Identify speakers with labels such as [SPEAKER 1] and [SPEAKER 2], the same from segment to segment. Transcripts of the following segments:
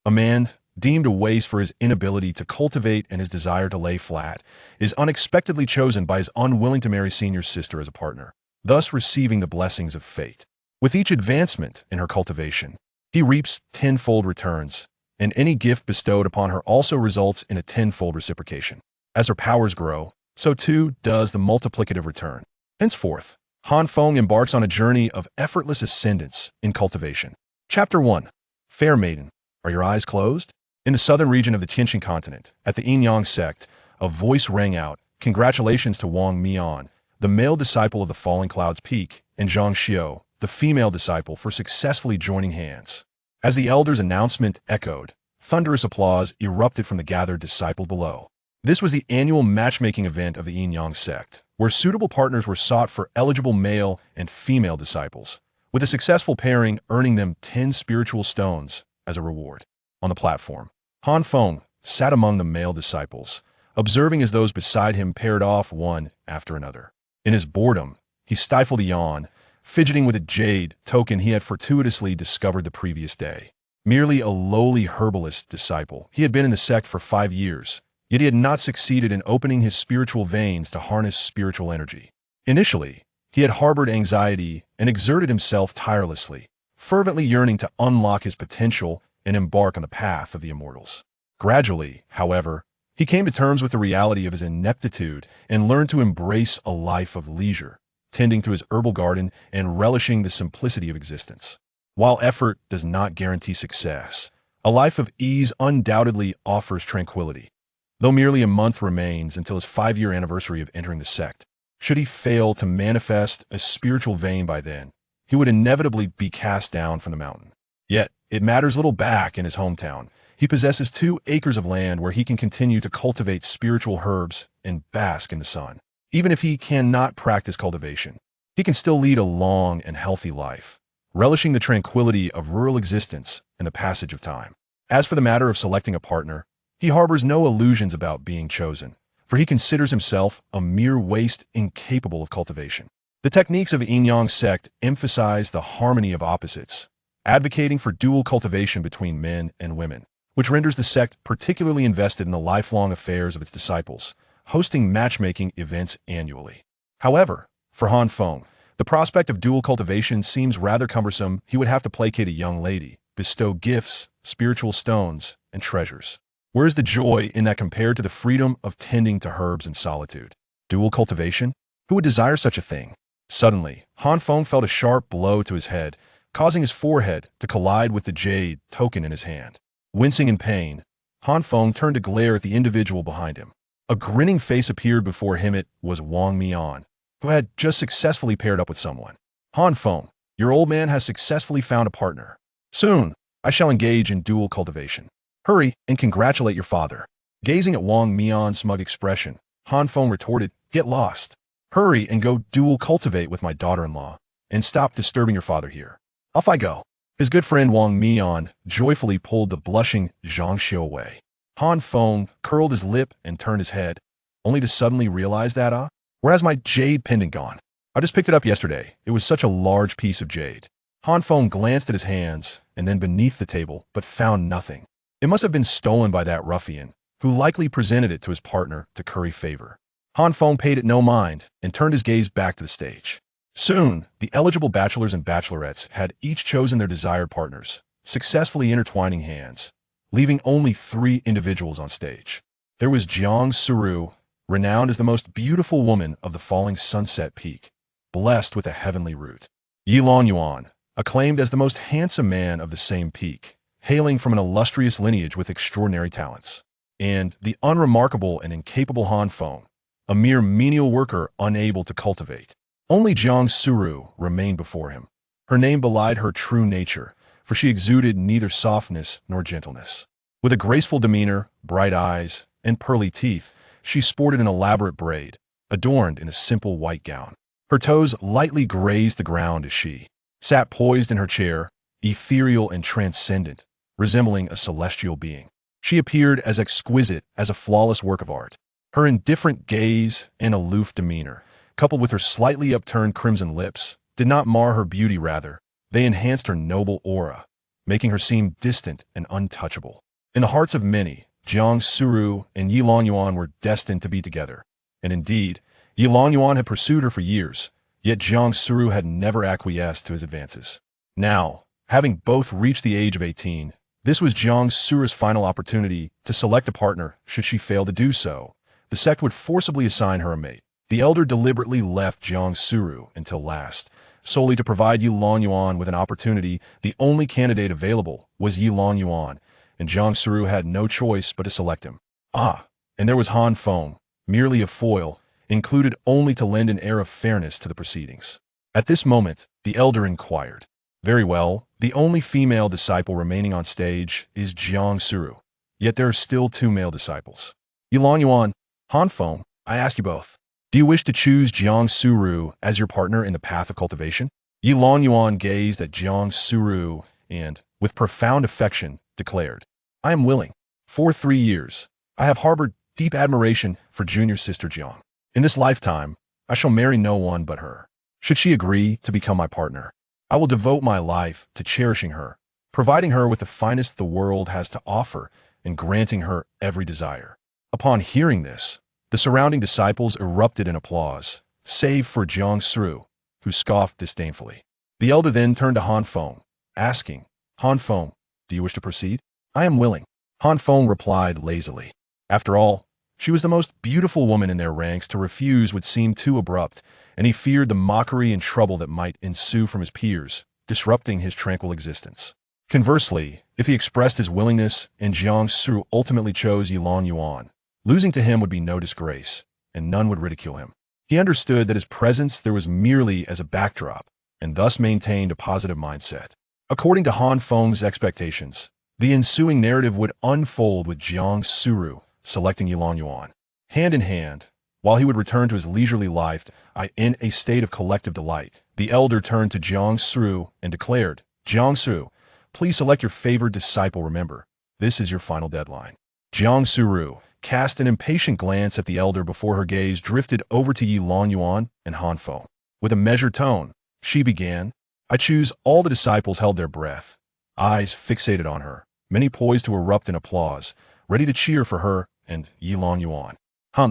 [SPEAKER 1] A man, deemed a waste for his inability to cultivate and his desire to lay flat, is unexpectedly chosen by his unwilling-to-marry senior sister as a partner, thus receiving the blessings of fate. With each advancement in her cultivation, he reaps tenfold returns, and any gift bestowed upon her also results in a tenfold reciprocation. As her powers grow, so too does the multiplicative return. Henceforth, Feng embarks on a journey of effortless ascendance in cultivation. Chapter 1. Fair Maiden, are your eyes closed? In the southern region of the Tianqian continent, at the Yin-Yang sect, a voice rang out, "Congratulations to Wang Mian, the male disciple of the Falling Clouds Peak, and Zhang Xiu, the female disciple, for successfully joining hands." As the elder's announcement echoed, thunderous applause erupted from the gathered disciples below. This was the annual matchmaking event of the Yin-Yang sect, where suitable partners were sought for eligible male and female disciples, with a successful pairing earning them 10 spiritual stones as a reward. On the platform, Feng sat among the male disciples, observing as those beside him paired off one after another. In his boredom, he stifled a yawn, fidgeting with a jade token he had fortuitously discovered the previous day. Merely a lowly herbalist disciple, he had been in the sect for 5 years, yet he had not succeeded in opening his spiritual veins to harness spiritual energy. Initially, he had harbored anxiety and exerted himself tirelessly, fervently yearning to unlock his potential and embark on the path of the immortals. Gradually, however, he came to terms with the reality of his ineptitude and learned to embrace a life of leisure, tending to his herbal garden and relishing the simplicity of existence. While effort does not guarantee success, a life of ease undoubtedly offers tranquility. Though merely a month remains until his 5-year anniversary of entering the sect, should he fail to manifest a spiritual vein by then, he would inevitably be cast down from the mountain. Yet, it matters little back in his hometown. He possesses 2 acres of land where he can continue to cultivate spiritual herbs and bask in the sun. Even if he cannot practice cultivation, he can still lead a long and healthy life, relishing the tranquility of rural existence and the passage of time. As for the matter of selecting a partner, he harbors no illusions about being chosen, for he considers himself a mere waste incapable of cultivation. The techniques of the Yin-Yang sect emphasize the harmony of opposites, advocating for dual cultivation between men and women, which renders the sect particularly invested in the lifelong affairs of its disciples, hosting matchmaking events annually. However, for Feng, the prospect of dual cultivation seems rather cumbersome. He would have to placate a young lady, bestow gifts, spiritual stones, and treasures. Where is the joy in that compared to the freedom of tending to herbs in solitude? Dual cultivation? Who would desire such a thing? Suddenly, Feng felt a sharp blow to his head, causing his forehead to collide with the jade token in his hand. Wincing in pain, Feng turned to glare at the individual behind him. A grinning face appeared before him. It was Wang Mian, who had just successfully paired up with someone. Feng, your old man has successfully found a partner. Soon, I shall engage in dual cultivation. Hurry and congratulate your father. Gazing at Wang Mian's smug expression, Feng retorted, get lost. Hurry and go dual cultivate with my daughter-in-law, and stop disturbing your father here. Off I go. His good friend Wang Mian joyfully pulled the blushing Zhang Xiu away. Feng curled his lip and turned his head, only to suddenly realize that, where has my jade pendant gone? I just picked it up yesterday. It was such a large piece of jade. Feng glanced at his hands and then beneath the table, but found nothing. It must have been stolen by that ruffian, who likely presented it to his partner to curry favor. Feng paid it no mind and turned his gaze back to the stage. Soon, the eligible bachelors and bachelorettes had each chosen their desired partners, successfully intertwining hands, leaving only 3 individuals on stage. There was Jiang Suru, renowned as the most beautiful woman of the falling sunset peak, blessed with a heavenly root. Yilan Yuan, acclaimed as the most handsome man of the same peak, hailing from an illustrious lineage with extraordinary talents. And the unremarkable and incapable Feng, a mere menial worker unable to cultivate. Only Jiang Suru remained before him. Her name belied her true nature, for she exuded neither softness nor gentleness. With a graceful demeanor, bright eyes, and pearly teeth, she sported an elaborate braid, adorned in a simple white gown. Her toes lightly grazed the ground as she sat poised in her chair, ethereal and transcendent, resembling a celestial being. She appeared as exquisite as a flawless work of art. Her indifferent gaze and aloof demeanor, coupled with her slightly upturned crimson lips, did not mar her beauty. Rather, they enhanced her noble aura, making her seem distant and untouchable. In the hearts of many, Jiang Suru and Yi Longyuan were destined to be together. And indeed, Yi Longyuan had pursued her for years, yet Jiang Suru had never acquiesced to his advances. Now, having both reached the age of 18, this was Jiang Suru's final opportunity to select a partner should she fail to do so. The sect would forcibly assign her a mate. The elder deliberately left Jiang Suru until last, solely to provide Yi Longyuan with an opportunity. The only candidate available was Yi Longyuan, and Jiang Suru had no choice but to select him. And there was Han Feng, merely a foil, included only to lend an air of fairness to the proceedings. At this moment, the elder inquired, "Very well, the only female disciple remaining on stage is Jiang Suru. Yet there are still 2 male disciples. Yi Longyuan, Han Feng, I ask you both. Do you wish to choose Jiang Suru as your partner in the path of cultivation?" Yi Longyuan gazed at Jiang Suru and, with profound affection, declared, "I am willing. For 3 years, I have harbored deep admiration for junior sister Jiang. In this lifetime, I shall marry no one but her. Should she agree to become my partner, I will devote my life to cherishing her, providing her with the finest the world has to offer, and granting her every desire." Upon hearing this, the surrounding disciples erupted in applause, save for Jiang Suru, who scoffed disdainfully. The elder then turned to Han Feng, asking, "Han Feng, do you wish to proceed?" "I am willing," Han Feng replied lazily. After all, she was the most beautiful woman in their ranks. To refuse would seem too abrupt, and he feared the mockery and trouble that might ensue from his peers, disrupting his tranquil existence. Conversely, if he expressed his willingness and Jiang Suru ultimately chose Yi Longyuan, losing to him would be no disgrace, and none would ridicule him. He understood that his presence there was merely as a backdrop, and thus maintained a positive mindset. According to Han Feng's expectations, the ensuing narrative would unfold with Jiang Suru selecting Yi Longyuan. Hand in hand, while he would return to his leisurely life in a state of collective delight, the elder turned to Jiang Suru and declared, "Jiang Suru, please select your favored disciple. Remember, this is your final deadline." Jiang Suru cast an impatient glance at the elder before her gaze drifted over to Yi Longyuan and Han Feng. With a measured tone, she began, "I choose." All the disciples held their breath, eyes fixated on her, many poised to erupt in applause, ready to cheer for her and Yi Longyuan.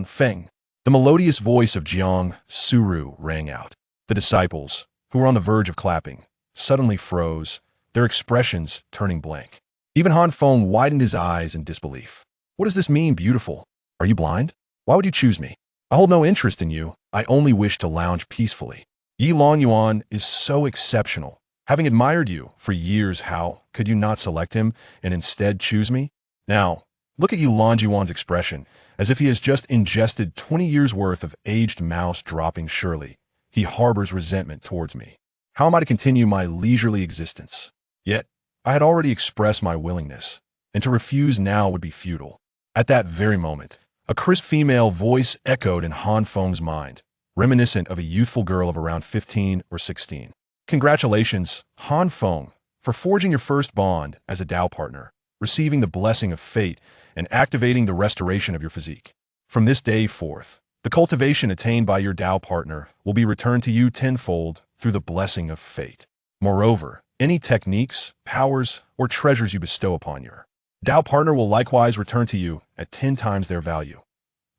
[SPEAKER 1] Feng. The melodious voice of Jiang Suru rang out. The disciples, who were on the verge of clapping, suddenly froze, their expressions turning blank. Even Han Feng widened his eyes in disbelief. "What does this mean, beautiful? Are you blind? Why would you choose me? I hold no interest in you. I only wish to lounge peacefully. Yi Longyuan is so exceptional. Having admired you for years, how could you not select him and instead choose me? Now, look at Yi Longyuan's expression, as if he has just ingested 20 years' worth of aged mouse dropping. Surely, he harbors resentment towards me. How am I to continue my leisurely existence? Yet, I had already expressed my willingness, and to refuse now would be futile." At that very moment, a crisp female voice echoed in Han Feng's mind, reminiscent of a youthful girl of around 15 or 16. "Congratulations, Han Feng, for forging your first bond as a Tao partner, receiving the blessing of fate, and activating the restoration of your physique. From this day forth, the cultivation attained by your Tao partner will be returned to you tenfold through the blessing of fate. Moreover, any techniques, powers, or treasures you bestow upon your Tao partner will likewise return to you at 10 times their value.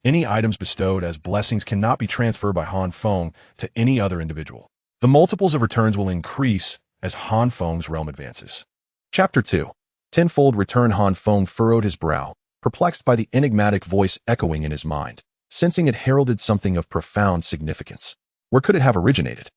[SPEAKER 1] Any items bestowed as blessings cannot be transferred by Han Feng to any other individual. The multiples of returns will increase as Han Feng's realm advances." Chapter 2. Tenfold Return. Han Feng furrowed his brow, perplexed by the enigmatic voice echoing in his mind, sensing it heralded something of profound significance. Where could it have originated?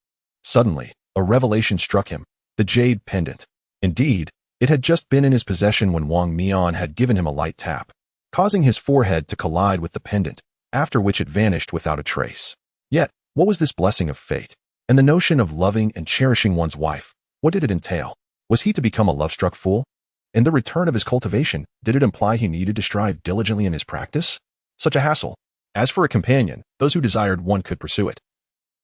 [SPEAKER 1] Suddenly, a revelation struck him: the jade pendant. Indeed, it had just been in his possession when Wang Mian had given him a light tap, causing his forehead to collide with the pendant, after which it vanished without a trace. Yet, what was this blessing of fate? And the notion of loving and cherishing one's wife, what did it entail? Was he to become a love-struck fool? In the return of his cultivation, did it imply he needed to strive diligently in his practice? Such a hassle. As for a companion, those who desired one could pursue it.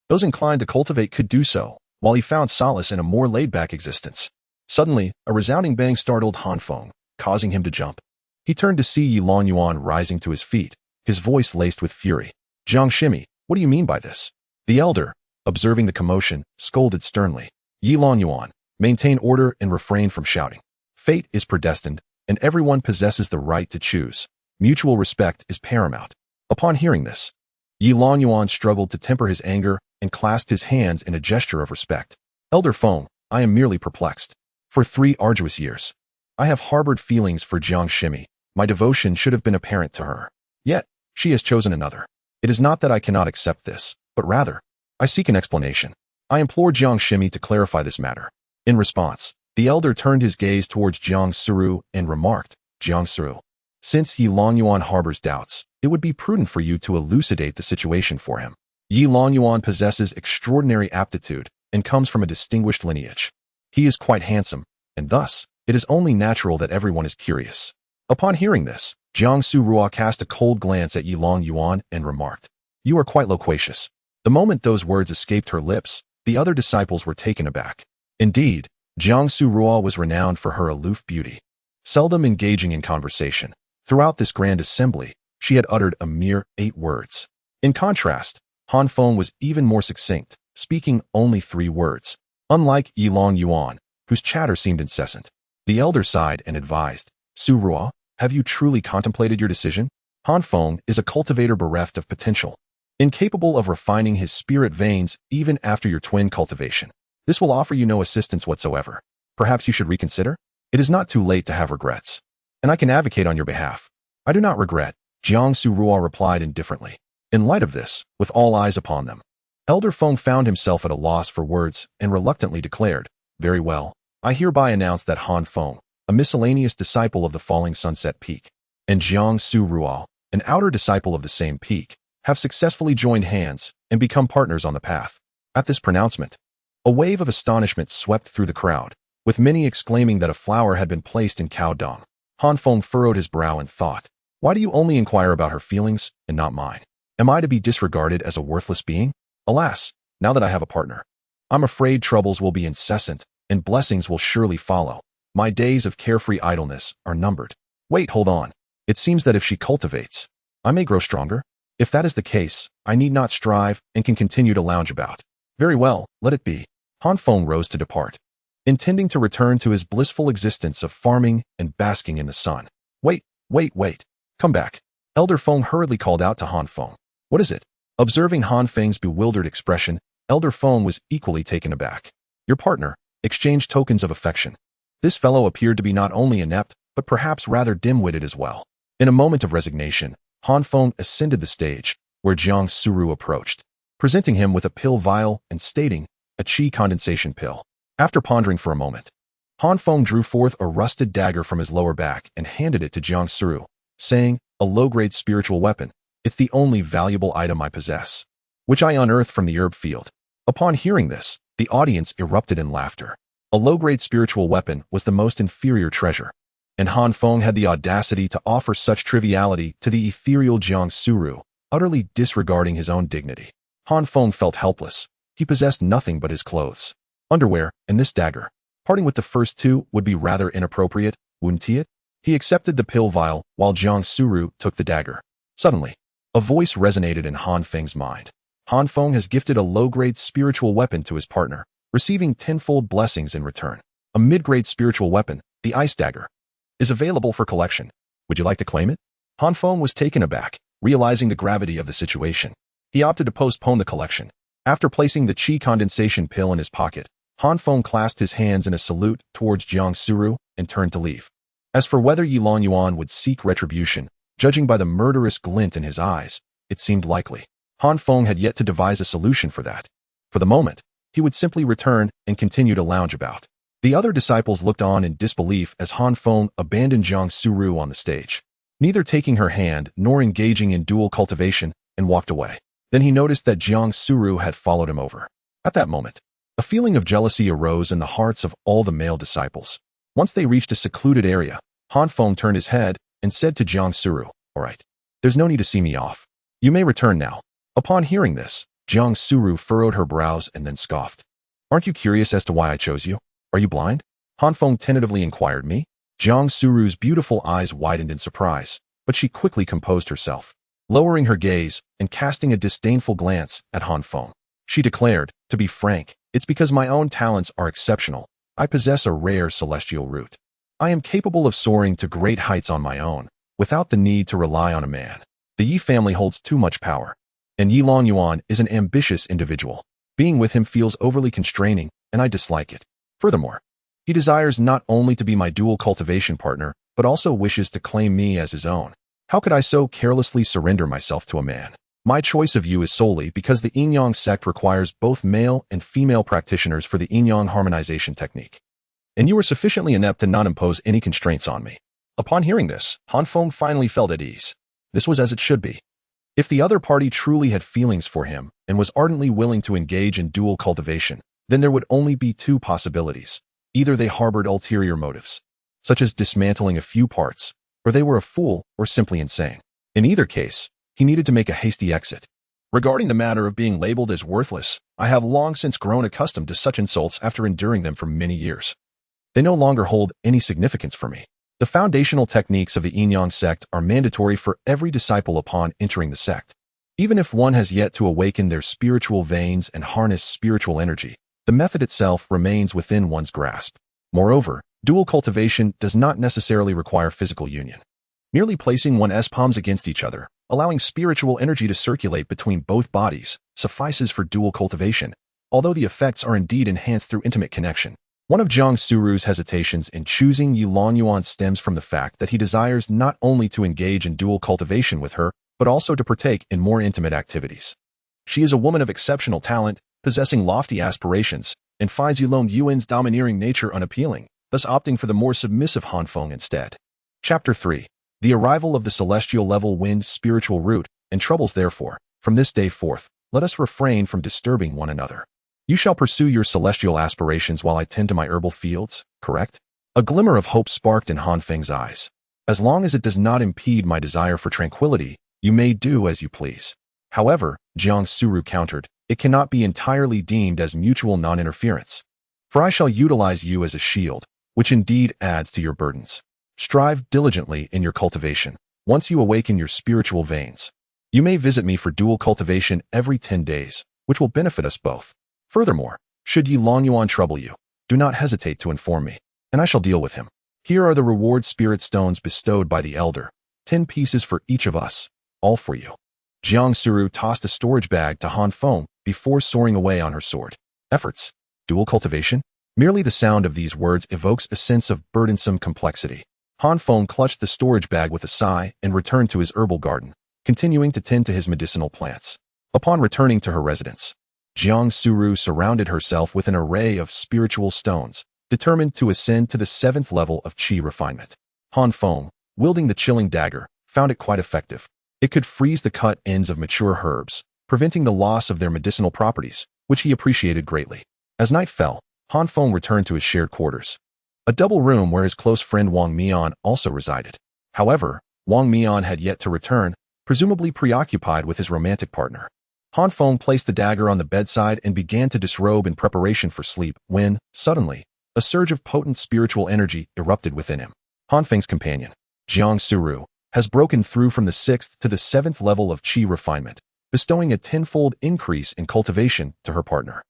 [SPEAKER 1] Those inclined to cultivate could do so, while he found solace in a more laid-back existence. Suddenly, a resounding bang startled Han Feng, causing him to jump. He turned to see Yi Longyuan rising to his feet, his voice laced with fury. "Jiang Shimi, what do you mean by this?" The elder, observing the commotion, scolded sternly. "Yi Longyuan, maintain order and refrain from shouting." Fate is predestined, and everyone possesses the right to choose. Mutual respect is paramount. Upon hearing this, Yi Longyuan struggled to temper his anger and clasped his hands in a gesture of respect. Elder Feng, I am merely perplexed. For 3 arduous years, I have harbored feelings for Jiang Shimi. My devotion should have been apparent to her. Yet, she has chosen another. It is not that I cannot accept this, but rather, I seek an explanation. I implore Jiang Shimi to clarify this matter. In response, the elder turned his gaze towards Jiang Suru and remarked, Jiang Suru, since Yi Longyuan harbors doubts, it would be prudent for you to elucidate the situation for him. Yi Longyuan possesses extraordinary aptitude and comes from a distinguished lineage. He is quite handsome, and thus, it is only natural that everyone is curious. Upon hearing this, Jiang Surua cast a cold glance at Yi Longyuan and remarked, You are quite loquacious. The moment those words escaped her lips, the other disciples were taken aback. Indeed, Jiang Surua was renowned for her aloof beauty. Seldom engaging in conversation, throughout this grand assembly, she had uttered a mere 8 words. In contrast, Han Feng was even more succinct, speaking only 3 words. Unlike Yi Longyuan, whose chatter seemed incessant, the elder sighed and advised, Surua, have you truly contemplated your decision? Han Feng is a cultivator bereft of potential, incapable of refining his spirit veins even after your twin cultivation. This will offer you no assistance whatsoever. Perhaps you should reconsider? It is not too late to have regrets, and I can advocate on your behalf. I do not regret, Jiang Surua replied indifferently. In light of this, with all eyes upon them, Elder Feng found himself at a loss for words and reluctantly declared, Very well, I hereby announce that Han Feng, a miscellaneous disciple of the falling sunset peak, and Jiang Surua, an outer disciple of the same peak, have successfully joined hands and become partners on the path. At this pronouncement, a wave of astonishment swept through the crowd, with many exclaiming that a flower had been placed in cow dung. Han Feng furrowed his brow and thought, Why do you only inquire about her feelings and not mine? Am I to be disregarded as a worthless being? Alas, now that I have a partner, I'm afraid troubles will be incessant and blessings will surely follow. My days of carefree idleness are numbered. Wait, hold on. It seems that if she cultivates, I may grow stronger. If that is the case, I need not strive and can continue to lounge about. Very well, let it be. Han Feng rose to depart, intending to return to his blissful existence of farming and basking in the sun. Wait. Come back. Elder Feng hurriedly called out to Han Feng. What is it? Observing Han Feng's bewildered expression, Elder Feng was equally taken aback. Your partner exchanged tokens of affection. This fellow appeared to be not only inept, but perhaps rather dim-witted as well. In a moment of resignation, Han Feng ascended the stage, where Jiang Suru approached, presenting him with a pill vial and stating, a qi condensation pill. After pondering for a moment, Han Feng drew forth a rusted dagger from his lower back and handed it to Jiang Suru, saying, a low-grade spiritual weapon. It's the only valuable item I possess, which I unearthed from the herb field. Upon hearing this, the audience erupted in laughter. A low-grade spiritual weapon was the most inferior treasure, and Han Feng had the audacity to offer such triviality to the ethereal Jiang Suru, utterly disregarding his own dignity. Han Feng felt helpless. He possessed nothing but his clothes, underwear, and this dagger. Parting with the first 2 would be rather inappropriate, wouldn't it? He accepted the pill vial while Jiang Suru took the dagger. Suddenly, a voice resonated in Han Feng's mind. Han Feng has gifted a low-grade spiritual weapon to his partner, receiving tenfold blessings in return. A mid-grade spiritual weapon, the ice dagger, is available for collection. Would you like to claim it? Han Feng was taken aback, realizing the gravity of the situation. He opted to postpone the collection. After placing the qi condensation pill in his pocket, Han Feng clasped his hands in a salute towards Jiang Suru and turned to leave. As for whether Yi Longyuan would seek retribution, judging by the murderous glint in his eyes, it seemed likely. Han Feng had yet to devise a solution for that. For the moment, he would simply return and continue to lounge about. The other disciples looked on in disbelief as Han Feng abandoned Jiang Suru on the stage, neither taking her hand nor engaging in dual cultivation, and walked away. Then he noticed that Jiang Suru had followed him over. At that moment, a feeling of jealousy arose in the hearts of all the male disciples. Once they reached a secluded area, Han Feng turned his head and said to Jiang Suru, All right, there's no need to see me off. You may return now. Upon hearing this, Jiang Suru furrowed her brows and then scoffed. Aren't you curious as to why I chose you? Are you blind? Han Feng tentatively inquired me. Jiang Suru's beautiful eyes widened in surprise, but she quickly composed herself, lowering her gaze and casting a disdainful glance at Han Feng. She declared, to be frank, it's because my own talents are exceptional. I possess a rare celestial root. I am capable of soaring to great heights on my own, without the need to rely on a man. The Yi family holds too much power, and Yi Longyuan is an ambitious individual. Being with him feels overly constraining, and I dislike it. Furthermore, he desires not only to be my dual cultivation partner, but also wishes to claim me as his own. How could I so carelessly surrender myself to a man? My choice of you is solely because the yin-yang sect requires both male and female practitioners for the yin-yang harmonization technique. And you are sufficiently inept to not impose any constraints on me. Upon hearing this, Han Feng finally felt at ease. This was as it should be. If the other party truly had feelings for him and was ardently willing to engage in dual cultivation, then there would only be two possibilities. Either they harbored ulterior motives, such as dismantling a few parts, or they were a fool or simply insane. In either case, he needed to make a hasty exit. Regarding the matter of being labeled as worthless, I have long since grown accustomed to such insults after enduring them for many years. They no longer hold any significance for me. The foundational techniques of the yin-yang sect are mandatory for every disciple upon entering the sect. Even if one has yet to awaken their spiritual veins and harness spiritual energy, the method itself remains within one's grasp. Moreover, dual cultivation does not necessarily require physical union. Merely placing one's palms against each other, allowing spiritual energy to circulate between both bodies, suffices for dual cultivation, although the effects are indeed enhanced through intimate connection. One of Jiang Suru's hesitations in choosing Yi Longyuan stems from the fact that he desires not only to engage in dual cultivation with her, but also to partake in more intimate activities. She is a woman of exceptional talent, possessing lofty aspirations, and finds Yi Longyuan's domineering nature unappealing, thus opting for the more submissive Han Feng instead. Chapter 3. The arrival of the celestial level wind spiritual root, and troubles therefore, from this day forth, let us refrain from disturbing one another. You shall pursue your celestial aspirations while I tend to my herbal fields, correct? A glimmer of hope sparked in Han Feng's eyes. As long as it does not impede my desire for tranquility, you may do as you please. However, Jiang Suru countered, it cannot be entirely deemed as mutual non-interference. For I shall utilize you as a shield, which indeed adds to your burdens. Strive diligently in your cultivation. Once you awaken your spiritual veins, you may visit me for dual cultivation every 10 days, which will benefit us both. Furthermore, should Yi Longyuan trouble you, do not hesitate to inform me, and I shall deal with him. Here are the reward spirit stones bestowed by the elder, 10 pieces for each of us, all for you. Jiang Suru tossed a storage bag to Han Feng before soaring away on her sword. Efforts. Dual cultivation? Merely the sound of these words evokes a sense of burdensome complexity. Han Feng clutched the storage bag with a sigh and returned to his herbal garden, continuing to tend to his medicinal plants. Upon returning to her residence, Jiang Suru surrounded herself with an array of spiritual stones, determined to ascend to the 7th level of qi refinement. Han Feng, wielding the chilling dagger, found it quite effective. It could freeze the cut ends of mature herbs, preventing the loss of their medicinal properties, which he appreciated greatly. As night fell, Han Feng returned to his shared quarters, a double room where his close friend Wang Mian also resided. However, Wang Mian had yet to return, presumably preoccupied with his romantic partner. Han Feng placed the dagger on the bedside and began to disrobe in preparation for sleep when, suddenly, a surge of potent spiritual energy erupted within him. Han Feng's companion, Jiang Suru, has broken through from the 6th to the 7th level of qi refinement, bestowing a tenfold increase in cultivation to her partner.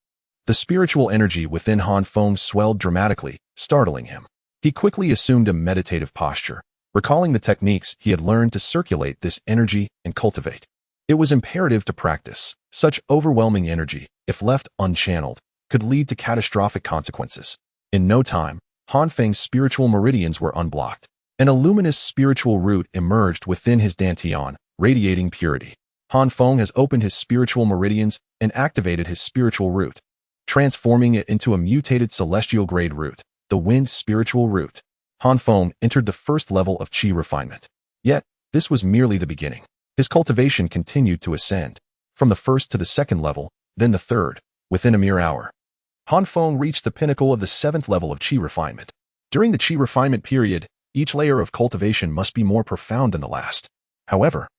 [SPEAKER 1] The spiritual energy within Han Feng swelled dramatically, startling him. He quickly assumed a meditative posture, recalling the techniques he had learned to circulate this energy and cultivate. It was imperative to practice. Such overwhelming energy, if left unchanneled, could lead to catastrophic consequences. In no time, Han Feng's spiritual meridians were unblocked, and a luminous spiritual root emerged within his dantian, radiating purity. Han Feng has opened his spiritual meridians and activated his spiritual root, transforming it into a mutated celestial grade root, the wind spiritual root. Han Feng entered the 1st level of qi refinement. Yet, this was merely the beginning. His cultivation continued to ascend, from the 1st to the 2nd level, then the 3rd, within a mere hour. Han Feng reached the pinnacle of the 7th level of qi refinement. During the qi refinement period, each layer of cultivation must be more profound than the last. However,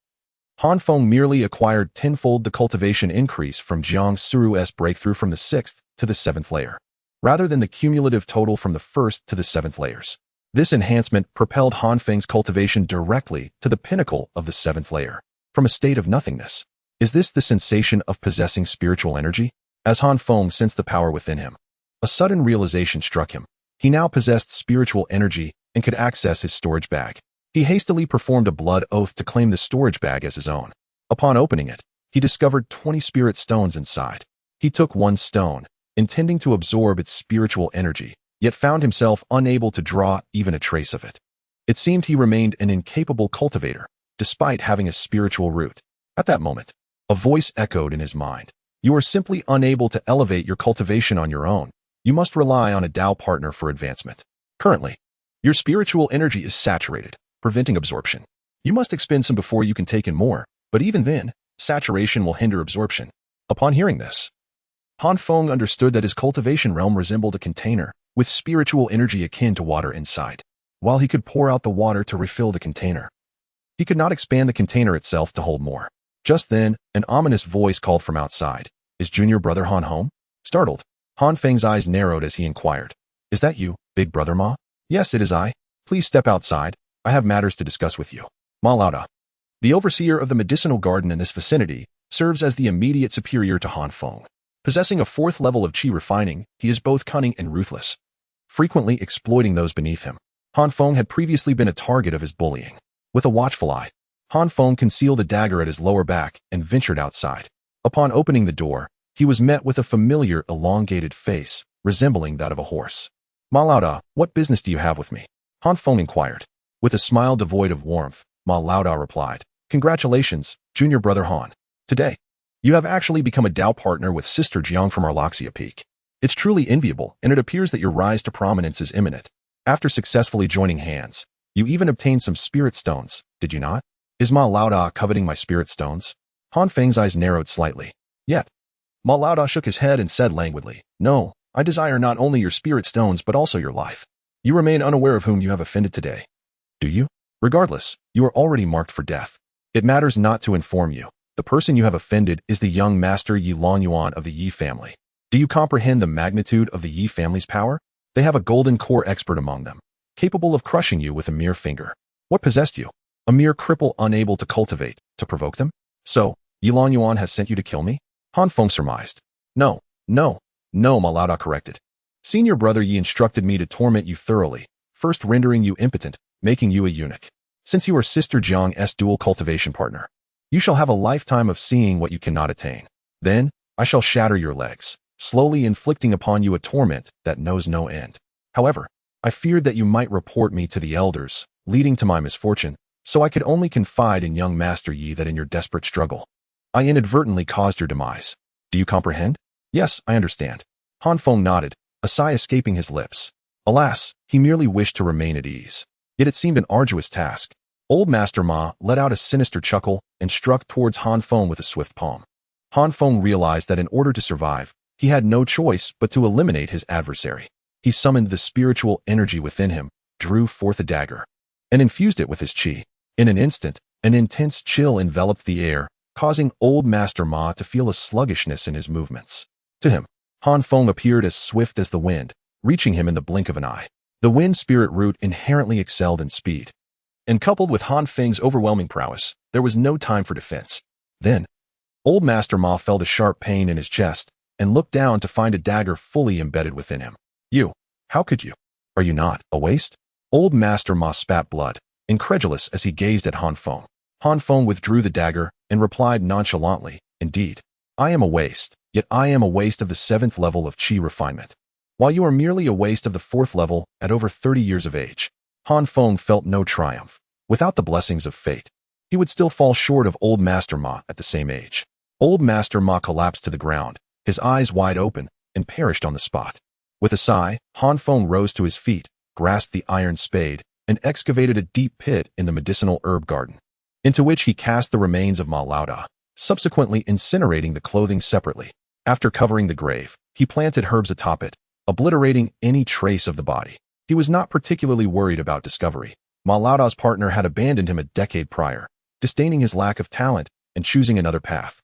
[SPEAKER 1] Han Feng merely acquired tenfold the cultivation increase from Jiang Suru's breakthrough from the 6th to the 7th layer, rather than the cumulative total from the 1st to the 7th layers. This enhancement propelled Han Feng's cultivation directly to the pinnacle of the 7th layer, from a state of nothingness. Is this the sensation of possessing spiritual energy? As Han Feng sensed the power within him, a sudden realization struck him. He now possessed spiritual energy and could access his storage bag. He hastily performed a blood oath to claim the storage bag as his own. Upon opening it, he discovered 20 spirit stones inside. He took one stone, intending to absorb its spiritual energy, yet found himself unable to draw even a trace of it. It seemed he remained an incapable cultivator, despite having a spiritual root. At that moment, a voice echoed in his mind. You are simply unable to elevate your cultivation on your own. You must rely on a Tao partner for advancement. Currently, your spiritual energy is saturated, preventing absorption. You must expend some before you can take in more, but even then, saturation will hinder absorption. Upon hearing this, Feng understood that his cultivation realm resembled a container with spiritual energy akin to water inside. While he could pour out the water to refill the container, he could not expand the container itself to hold more. Just then, an ominous voice called from outside. Is junior brother Han home? Startled, Feng's eyes narrowed as he inquired. Is that you, big brother Ma? Yes, it is I. Please step outside. I have matters to discuss with you. Ma Laoda, the overseer of the medicinal garden in this vicinity, serves as the immediate superior to Feng. Possessing a 4th level of qi refining, he is both cunning and ruthless, frequently exploiting those beneath him. Feng had previously been a target of his bullying. With a watchful eye, Feng concealed a dagger at his lower back and ventured outside. Upon opening the door, he was met with a familiar, elongated face, resembling that of a horse. Ma Laoda, what business do you have with me? Feng inquired. With a smile devoid of warmth, Ma Laoda replied, Congratulations, junior brother Han. Today, you have actually become a Tao partner with Sister Jiang from Arloxia Peak. It's truly enviable, and it appears that your rise to prominence is imminent. After successfully joining hands, you even obtained some spirit stones, did you not? Is Ma Laoda coveting my spirit stones? Feng's eyes narrowed slightly. Yet, Ma Laoda shook his head and said languidly, No, I desire not only your spirit stones but also your life. You remain unaware of whom you have offended today. Do you? Regardless, you are already marked for death. It matters not to inform you. The person you have offended is the young master Yi Longyuan of the Yi family. Do you comprehend the magnitude of the Yi family's power? They have a golden core expert among them, capable of crushing you with a mere finger. What possessed you? A mere cripple unable to cultivate, to provoke them? So, Yi Longyuan has sent you to kill me? Feng surmised. No, Ma Laoda corrected. Senior brother Yi instructed me to torment you thoroughly, first rendering you impotent, making you a eunuch. Since you are Sister Jiang's dual cultivation partner, you shall have a lifetime of seeing what you cannot attain. Then, I shall shatter your legs, slowly inflicting upon you a torment that knows no end. However, I feared that you might report me to the elders, leading to my misfortune, so I could only confide in young Master Yi that in your desperate struggle, I inadvertently caused your demise. Do you comprehend? Yes, I understand. Feng nodded, a sigh escaping his lips. Alas, he merely wished to remain at ease. Yet it seemed an arduous task. Old Master Ma let out a sinister chuckle and struck towards Feng with a swift palm. Feng realized that in order to survive, he had no choice but to eliminate his adversary. He summoned the spiritual energy within him, drew forth a dagger, and infused it with his qi. In an instant, an intense chill enveloped the air, causing Old Master Ma to feel a sluggishness in his movements. To him, Feng appeared as swift as the wind, reaching him in the blink of an eye. The wind spirit root inherently excelled in speed, and coupled with Feng's overwhelming prowess, there was no time for defense. Then, Old Master Ma felt a sharp pain in his chest, and looked down to find a dagger fully embedded within him. You, how could you? Are you not a waste? Old Master Ma spat blood, incredulous as he gazed at Feng. Feng withdrew the dagger and replied nonchalantly, Indeed, I am a waste, yet I am a waste of the 7th level of qi refinement, while you are merely a waste of the 4th level at over 30 years of age. Feng felt no triumph. Without the blessings of fate, he would still fall short of Old Master Ma at the same age. Old Master Ma collapsed to the ground, his eyes wide open, and perished on the spot. With a sigh, Feng rose to his feet, grasped the iron spade, and excavated a deep pit in the medicinal herb garden, into which he cast the remains of Ma Laoda, subsequently incinerating the clothing separately. After covering the grave, he planted herbs atop it, obliterating any trace of the body. He was not particularly worried about discovery. Ma Laoda's partner had abandoned him a decade prior, disdaining his lack of talent and choosing another path,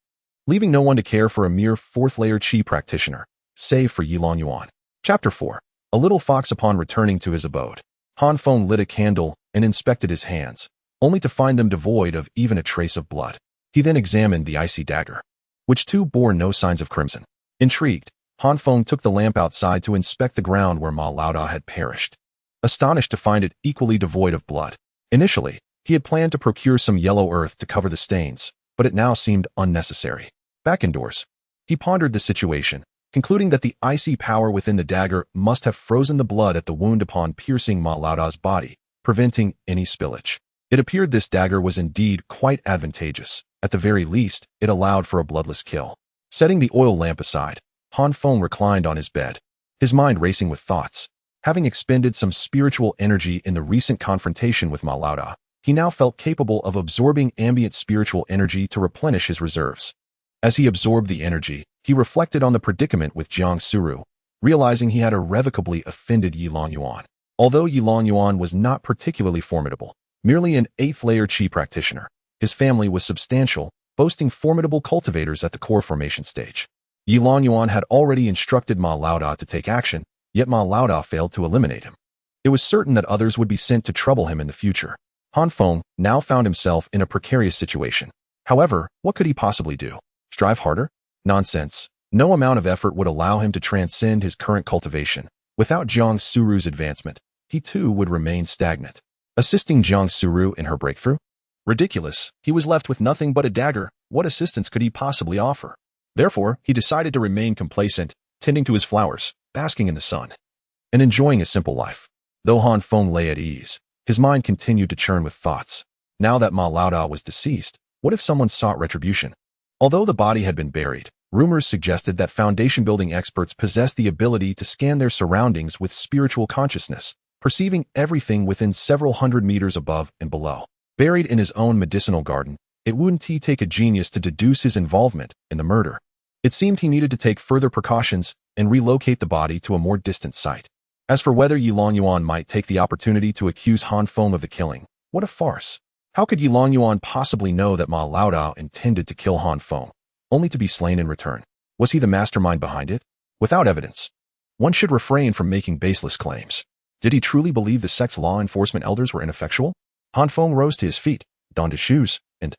[SPEAKER 1] leaving no one to care for a mere 4th-layer qi practitioner, save for Yi Longyuan. Chapter 4. A little fox. Upon returning to his abode, Feng lit a candle and inspected his hands, only to find them devoid of even a trace of blood. He then examined the icy dagger, which too bore no signs of crimson. Intrigued, Feng took the lamp outside to inspect the ground where Ma Laoda had perished. astonished to find it equally devoid of blood. Initially, he had planned to procure some yellow earth to cover the stains, but it now seemed unnecessary. Back indoors, he pondered the situation, concluding that the icy power within the dagger must have frozen the blood at the wound upon piercing Ma Laoda's body, preventing any spillage. It appeared this dagger was indeed quite advantageous. At the very least, it allowed for a bloodless kill. Setting the oil lamp aside, Han Feng reclined on his bed, his mind racing with thoughts. Having expended some spiritual energy in the recent confrontation with Ma Laoda, he now felt capable of absorbing ambient spiritual energy to replenish his reserves. As he absorbed the energy, he reflected on the predicament with Jiang Suru, realizing he had irrevocably offended Yi Longyuan. Although Yi Longyuan was not particularly formidable, merely an 8th-layer Qi practitioner, his family was substantial, boasting formidable cultivators at the core formation stage. Yi Longyuan had already instructed Ma Laoda to take action, yet Ma Laoda failed to eliminate him. It was certain that others would be sent to trouble him in the future. Han Feng now found himself in a precarious situation. However, what could he possibly do? Strive harder? Nonsense. No amount of effort would allow him to transcend his current cultivation. Without Jiang Suru's advancement, he too would remain stagnant. Assisting Jiang Suru in her breakthrough? Ridiculous. He was left with nothing but a dagger. What assistance could he possibly offer? Therefore, he decided to remain complacent, tending to his flowers, basking in the sun, and enjoying a simple life. Though Han Feng lay at ease, his mind continued to churn with thoughts. Now that Ma Laoda was deceased, what if someone sought retribution? Although the body had been buried, rumors suggested that foundation-building experts possessed the ability to scan their surroundings with spiritual consciousness, perceiving everything within several hundred meters above and below. Buried in his own medicinal garden, it wouldn't take a genius to deduce his involvement in the murder. It seemed he needed to take further precautions and relocate the body to a more distant site. As for whether Yi Longyuan might take the opportunity to accuse Han Feng of the killing, what a farce. How could Yi Longyuan possibly know that Ma Laoda intended to kill Han Feng, only to be slain in return? Was he the mastermind behind it? Without evidence, one should refrain from making baseless claims. Did he truly believe the sect's law enforcement elders were ineffectual? Han Feng rose to his feet, donned his shoes, and,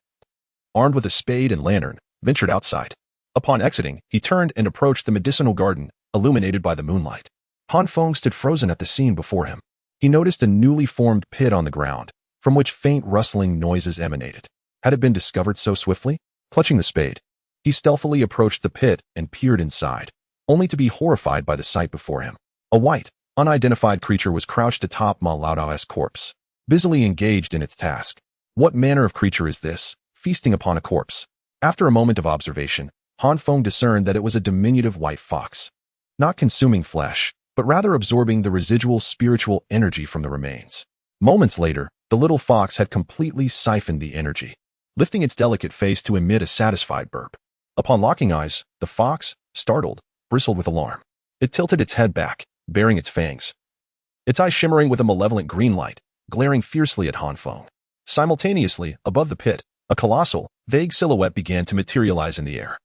[SPEAKER 1] armed with a spade and lantern, ventured outside. Upon exiting, he turned and approached the medicinal garden, illuminated by the moonlight. Han Feng stood frozen at the scene before him. He noticed a newly formed pit on the ground, from which faint rustling noises emanated. Had it been discovered so swiftly? Clutching the spade, he stealthily approached the pit and peered inside, only to be horrified by the sight before him. A white, unidentified creature was crouched atop Ma Laoda's corpse, busily engaged in its task. What manner of creature is this, feasting upon a corpse? After a moment of observation, Han Feng discerned that it was a diminutive white fox, not consuming flesh, but rather absorbing the residual spiritual energy from the remains. Moments later, the little fox had completely siphoned the energy, lifting its delicate face to emit a satisfied burp. Upon locking eyes, the fox, startled, bristled with alarm. It tilted its head back, baring its fangs, its eyes shimmering with a malevolent green light, glaring fiercely at Han Feng. Simultaneously, above the pit, a colossal, vague silhouette began to materialize in the air,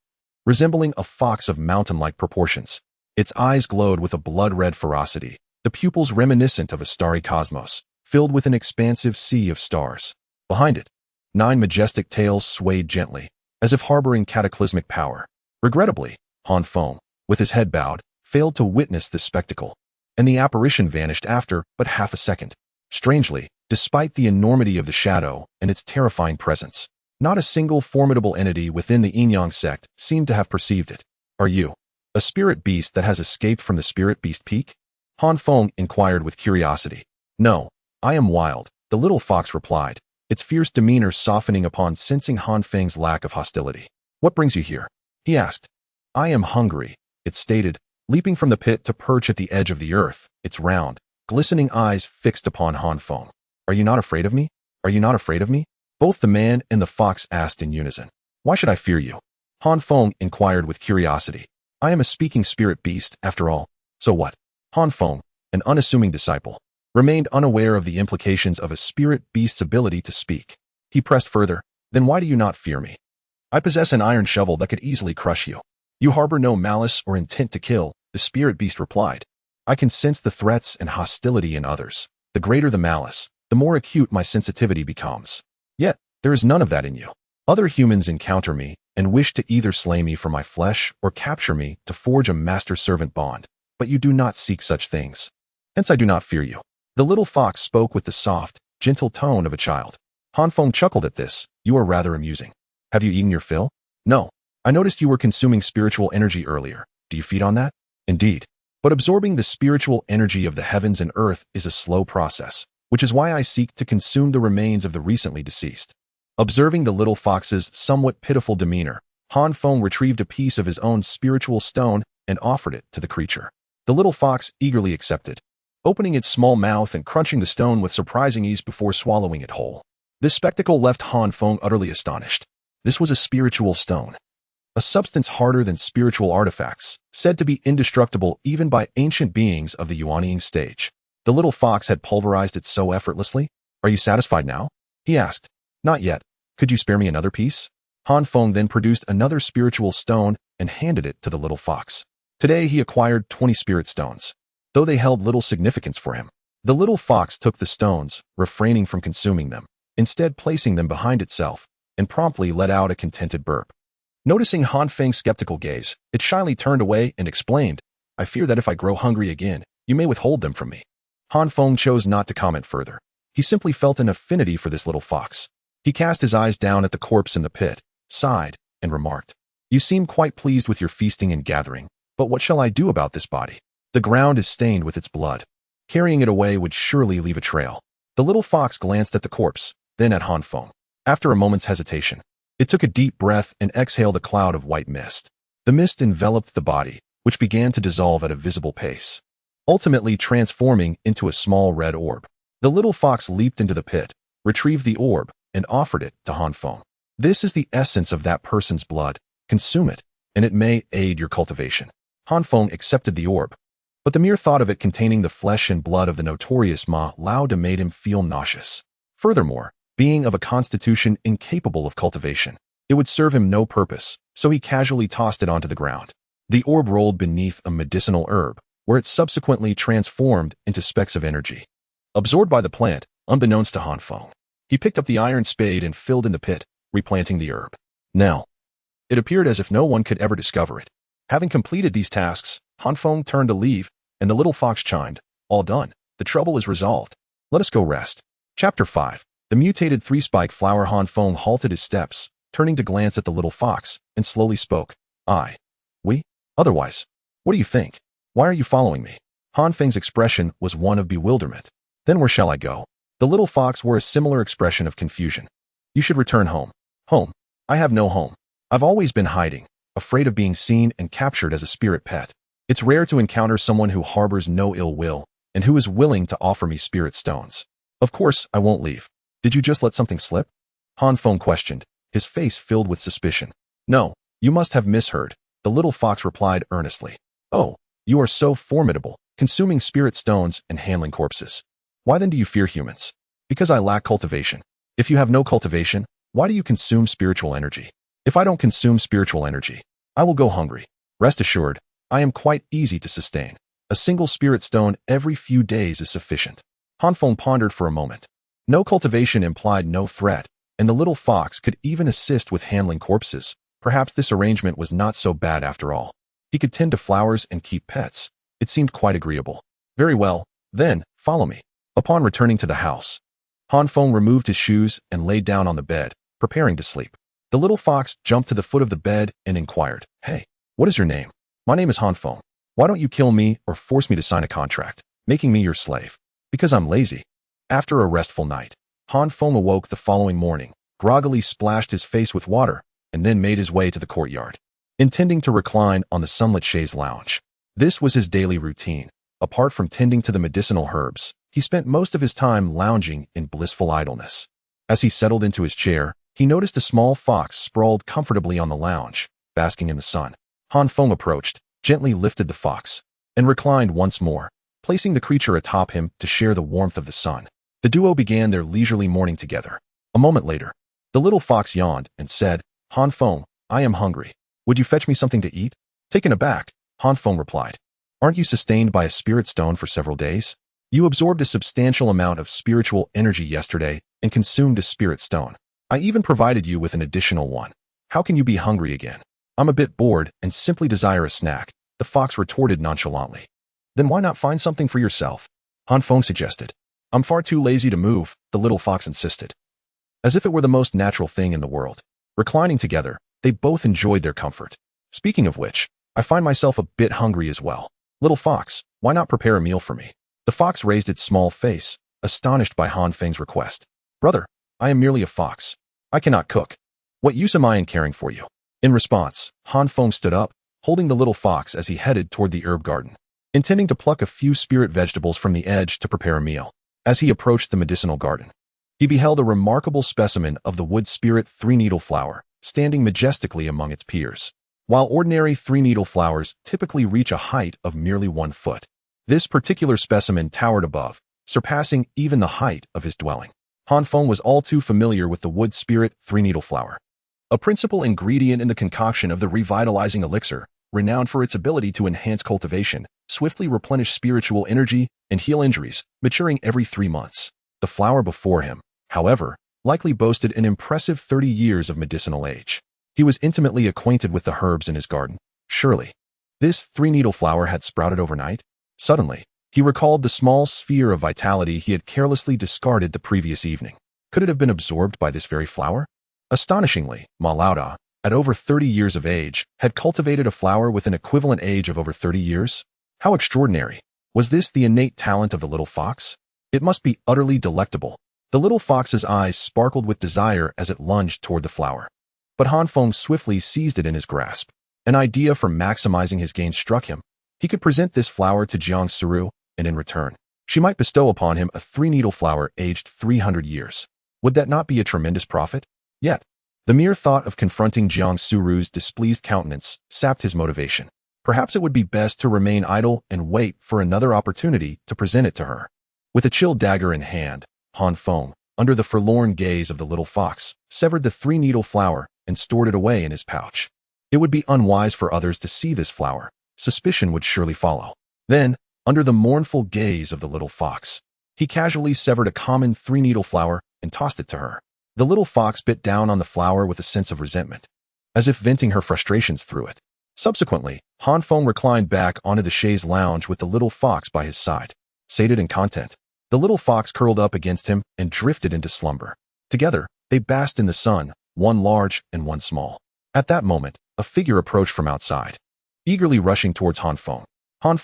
[SPEAKER 1] resembling a fox of mountain-like proportions. Its eyes glowed with a blood-red ferocity, the pupils reminiscent of a starry cosmos, filled with an expansive sea of stars. Behind it, 9 majestic tails swayed gently, as if harboring cataclysmic power. Regrettably, Han Feng, with his head bowed, failed to witness this spectacle, and the apparition vanished after but half a second. Strangely, despite the enormity of the shadow and its terrifying presence, not a single formidable entity within the Yin-Yang sect seemed to have perceived it. Are you a spirit beast that has escaped from the spirit beast peak? Han Feng inquired with curiosity. No, I am wild, the little fox replied, its fierce demeanor softening upon sensing Han Feng's lack of hostility. What brings you here? He asked. I am hungry, it stated, leaping from the pit to perch at the edge of the earth, its round, glistening eyes fixed upon Han Feng. Are you not afraid of me? Are you not afraid of me? Both the man and the fox asked in unison. Why should I fear you? Han Feng inquired with curiosity. I am a speaking spirit beast, after all. So what? Han Feng, an unassuming disciple, remained unaware of the implications of a spirit beast's ability to speak. He pressed further. Then why do you not fear me? I possess an iron shovel that could easily crush you. You harbor no malice or intent to kill, the spirit beast replied. I can sense the threats and hostility in others. The greater the malice, the more acute my sensitivity becomes. Yet, there is none of that in you. Other humans encounter me and wish to either slay me for my flesh or capture me to forge a master-servant bond, but you do not seek such things. Hence I do not fear you. The little fox spoke with the soft, gentle tone of a child. Han Feng chuckled at this. You are rather amusing. Have you eaten your fill? No. I noticed you were consuming spiritual energy earlier. Do you feed on that? Indeed. But absorbing the spiritual energy of the heavens and earth is a slow process, which is why I seek to consume the remains of the recently deceased. Observing the little fox's somewhat pitiful demeanor, Han Feng retrieved a piece of his own spiritual stone and offered it to the creature. The little fox eagerly accepted, opening its small mouth and crunching the stone with surprising ease before swallowing it whole. This spectacle left Han Feng utterly astonished. This was a spiritual stone, a substance harder than spiritual artifacts, said to be indestructible even by ancient beings of the Yuanying stage. The little fox had pulverized it so effortlessly. Are you satisfied now? He asked. Not yet. Could you spare me another piece? Han Feng then produced another spiritual stone and handed it to the little fox. Today he acquired 20 spirit stones, though they held little significance for him. The little fox took the stones, refraining from consuming them, instead placing them behind itself, and promptly let out a contented burp. Noticing Han Feng's skeptical gaze, it shyly turned away and explained, I fear that if I grow hungry again, you may withhold them from me. Han Feng chose not to comment further. He simply felt an affinity for this little fox. He cast his eyes down at the corpse in the pit, sighed, and remarked, You seem quite pleased with your feasting and gathering, but what shall I do about this body? The ground is stained with its blood. Carrying it away would surely leave a trail. The little fox glanced at the corpse, then at Han Feng. After a moment's hesitation, it took a deep breath and exhaled a cloud of white mist. The mist enveloped the body, which began to dissolve at a visible pace, ultimately transforming into a small red orb. The little fox leaped into the pit, retrieved the orb, and offered it to Han Feng. This is the essence of that person's blood. Consume it, and it may aid your cultivation. Han Feng accepted the orb, but the mere thought of it containing the flesh and blood of the notorious Ma Lao made him feel nauseous. Furthermore, being of a constitution incapable of cultivation, it would serve him no purpose, so he casually tossed it onto the ground. The orb rolled beneath a medicinal herb, where it subsequently transformed into specks of energy. Absorbed by the plant, unbeknownst to Han Feng, he picked up the iron spade and filled in the pit, replanting the herb. Now, it appeared as if no one could ever discover it. Having completed these tasks, Han Feng turned to leave, and the little fox chimed, All done. The trouble is resolved. Let us go rest. Chapter 5. The mutated three-spike flower. Han Feng halted his steps, turning to glance at the little fox, and slowly spoke. We? Otherwise. What do you think? Why are you following me? Han Feng's expression was one of bewilderment. Then where shall I go? The little fox wore a similar expression of confusion. You should return home. Home? I have no home. I've always been hiding, afraid of being seen and captured as a spirit pet. It's rare to encounter someone who harbors no ill will, and who is willing to offer me spirit stones. Of course, I won't leave. Did you just let something slip? Han Feng questioned, his face filled with suspicion. No, you must have misheard, the little fox replied earnestly. Oh, you are so formidable, consuming spirit stones and handling corpses. Why then do you fear humans? Because I lack cultivation. If you have no cultivation, why do you consume spiritual energy? If I don't consume spiritual energy, I will go hungry. Rest assured, I am quite easy to sustain. A single spirit stone every few days is sufficient. Han Feng pondered for a moment. No cultivation implied no threat, and the little fox could even assist with handling corpses. Perhaps this arrangement was not so bad after all. He could tend to flowers and keep pets. It seemed quite agreeable. Very well, then, follow me. Upon returning to the house, Han Feng removed his shoes and laid down on the bed, preparing to sleep. The little fox jumped to the foot of the bed and inquired, Hey, what is your name? My name is Han Feng. Why don't you kill me or force me to sign a contract, making me your slave? Because I'm lazy. After a restful night, Han Feng awoke the following morning, groggily splashed his face with water, and then made his way to the courtyard, intending to recline on the sunlit chaise lounge. This was his daily routine. Apart from tending to the medicinal herbs, he spent most of his time lounging in blissful idleness. As he settled into his chair, he noticed a small fox sprawled comfortably on the lounge, basking in the sun. Han Feng approached, gently lifted the fox, and reclined once more, placing the creature atop him to share the warmth of the sun. The duo began their leisurely morning together. A moment later, the little fox yawned and said, Han Feng, I am hungry. Would you fetch me something to eat? Taken aback, Han Feng replied, Aren't you sustained by a spirit stone for several days? You absorbed a substantial amount of spiritual energy yesterday and consumed a spirit stone. I even provided you with an additional one. How can you be hungry again? I'm a bit bored and simply desire a snack, the fox retorted nonchalantly. Then why not find something for yourself? Han Feng suggested. I'm far too lazy to move, the little fox insisted. As if it were the most natural thing in the world. Reclining together, they both enjoyed their comfort. Speaking of which, I find myself a bit hungry as well. Little fox, why not prepare a meal for me? The fox raised its small face, astonished by Han Feng's request. Brother, I am merely a fox. I cannot cook. What use am I in caring for you? In response, Han Feng stood up, holding the little fox as he headed toward the herb garden, intending to pluck a few spirit vegetables from the edge to prepare a meal. As he approached the medicinal garden, he beheld a remarkable specimen of the wood spirit three-needle flower, standing majestically among its peers. While ordinary three-needle flowers typically reach a height of merely 1 foot, this particular specimen towered above, surpassing even the height of his dwelling. Han Feng was all too familiar with the wood spirit three-needle flower, a principal ingredient in the concoction of the revitalizing elixir, renowned for its ability to enhance cultivation, swiftly replenish spiritual energy, and heal injuries, maturing every 3 months. The flower before him, however, likely boasted an impressive 30 years of medicinal age. He was intimately acquainted with the herbs in his garden. Surely, this three-needle flower had sprouted overnight? Suddenly, he recalled the small sphere of vitality he had carelessly discarded the previous evening. Could it have been absorbed by this very flower? Astonishingly, Ma Laoda, at over 30 years of age, had cultivated a flower with an equivalent age of over 30 years? How extraordinary! Was this the innate talent of the little fox? It must be utterly delectable. The little fox's eyes sparkled with desire as it lunged toward the flower. But Han Feng swiftly seized it in his grasp. An idea for maximizing his gains struck him. He could present this flower to Jiang Suru, and in return, she might bestow upon him a three-needle flower aged 300 years. Would that not be a tremendous profit? Yet, the mere thought of confronting Jiang Suru's displeased countenance sapped his motivation. Perhaps it would be best to remain idle and wait for another opportunity to present it to her. With a chill dagger in hand, Han Feng, under the forlorn gaze of the little fox, severed the three-needle flower and stored it away in his pouch. It would be unwise for others to see this flower. Suspicion would surely follow. Then, under the mournful gaze of the little fox, he casually severed a common three-needle flower and tossed it to her. The little fox bit down on the flower with a sense of resentment, as if venting her frustrations through it. Subsequently, Han Feng reclined back onto the chaise lounge with the little fox by his side. Sated and content, the little fox curled up against him and drifted into slumber. Together, they basked in the sun, one large and one small. At that moment, a figure approached from outside, eagerly rushing towards Han Feng. Han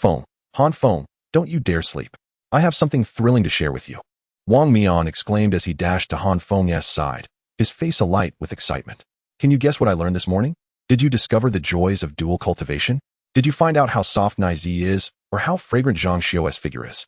[SPEAKER 1] Feng, don't you dare sleep. I have something thrilling to share with you. Wang Mian exclaimed as he dashed to Han Feng's side, his face alight with excitement. Can you guess what I learned this morning? Did you discover the joys of dual cultivation? Did you find out how soft Naizi is, or how fragrant Zhang Xiao's figure is?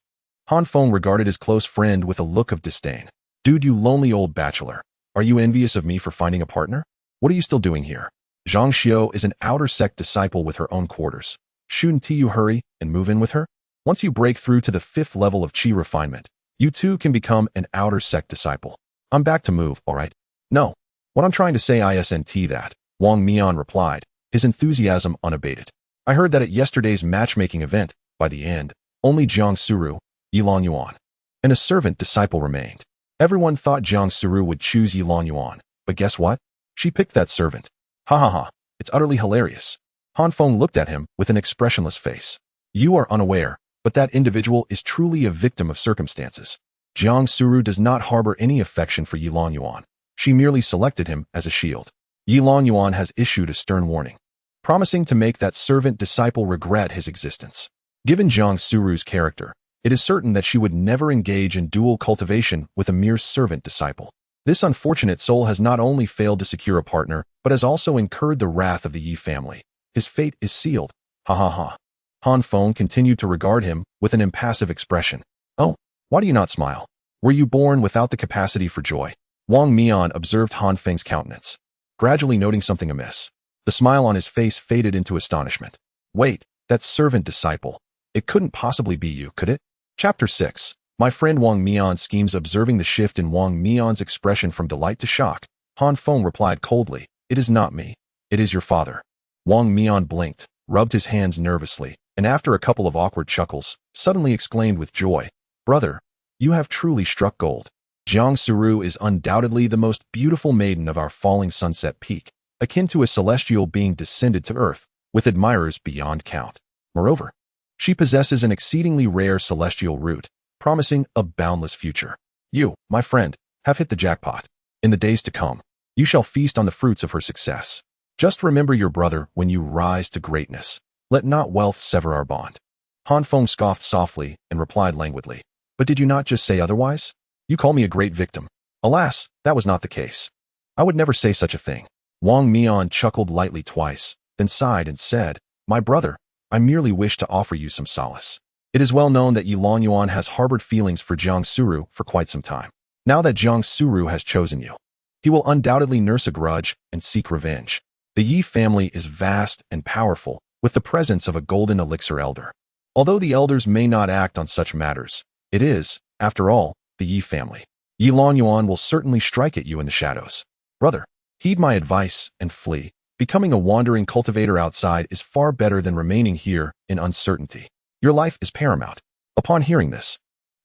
[SPEAKER 1] Han Feng regarded his close friend with a look of disdain. Dude, you lonely old bachelor. Are you envious of me for finding a partner? What are you still doing here? Zhang Xiao is an outer sect disciple with her own quarters. Shouldn't you hurry and move in with her? Once you break through to the 5th level of Qi refinement, you too can become an outer sect disciple. I'm back to move, alright? No. What I'm trying to say isn't that, Wang Mian replied, his enthusiasm unabated. I heard that at yesterday's matchmaking event, by the end, only Jiang Suru, Yilong Yuan, and a servant disciple remained. Everyone thought Jiang Suru would choose Yilong Yuan, but guess what? She picked that servant. Ha ha ha, it's utterly hilarious. Han Feng looked at him with an expressionless face. You are unaware, but that individual is truly a victim of circumstances. Jiang Suru does not harbor any affection for Yilong Yuan. She merely selected him as a shield. Yilong Yuan has issued a stern warning, promising to make that servant disciple regret his existence. Given Jiang Suru's character, it is certain that she would never engage in dual cultivation with a mere servant disciple. This unfortunate soul has not only failed to secure a partner, but has also incurred the wrath of the Yi family. His fate is sealed. Ha ha ha. Han Feng continued to regard him with an impassive expression. Oh, why do you not smile? Were you born without the capacity for joy? Wang Mian observed Han Feng's countenance, gradually noting something amiss. The smile on his face faded into astonishment. Wait, that servant disciple. It couldn't possibly be you, could it? Chapter 6. My friend Wang Mian schemes. Observing the shift in Wang Mian's expression from delight to shock, Han Feng replied coldly, It is not me. It is your father. Wang Mian blinked, rubbed his hands nervously, and after a couple of awkward chuckles, suddenly exclaimed with joy, Brother, you have truly struck gold. Jiang Suru is undoubtedly the most beautiful maiden of our falling sunset peak, akin to a celestial being descended to earth, with admirers beyond count. Moreover, she possesses an exceedingly rare celestial root, promising a boundless future. You, my friend, have hit the jackpot. In the days to come, you shall feast on the fruits of her success. Just remember your brother when you rise to greatness. Let not wealth sever our bond. Han Feng scoffed softly and replied languidly, "But did you not just say otherwise? You call me a great victim." Alas, that was not the case. I would never say such a thing. Wang Mian chuckled lightly twice, then sighed and said, "My brother, I merely wish to offer you some solace. It is well known that Yi Longyuan has harbored feelings for Jiang Suru for quite some time. Now that Jiang Suru has chosen you, he will undoubtedly nurse a grudge and seek revenge. The Yi family is vast and powerful, with the presence of a golden elixir elder. Although the elders may not act on such matters, it is, after all, the Yi family. Yi Longyuan will certainly strike at you in the shadows. Brother, heed my advice and flee. Becoming a wandering cultivator outside is far better than remaining here in uncertainty. Your life is paramount." Upon hearing this,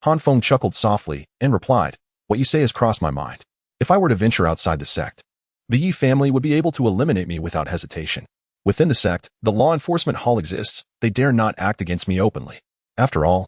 [SPEAKER 1] Han Feng chuckled softly and replied, "What you say has crossed my mind. If I were to venture outside the sect, the Yi family would be able to eliminate me without hesitation. Within the sect, the law enforcement hall exists. They dare not act against me openly. After all,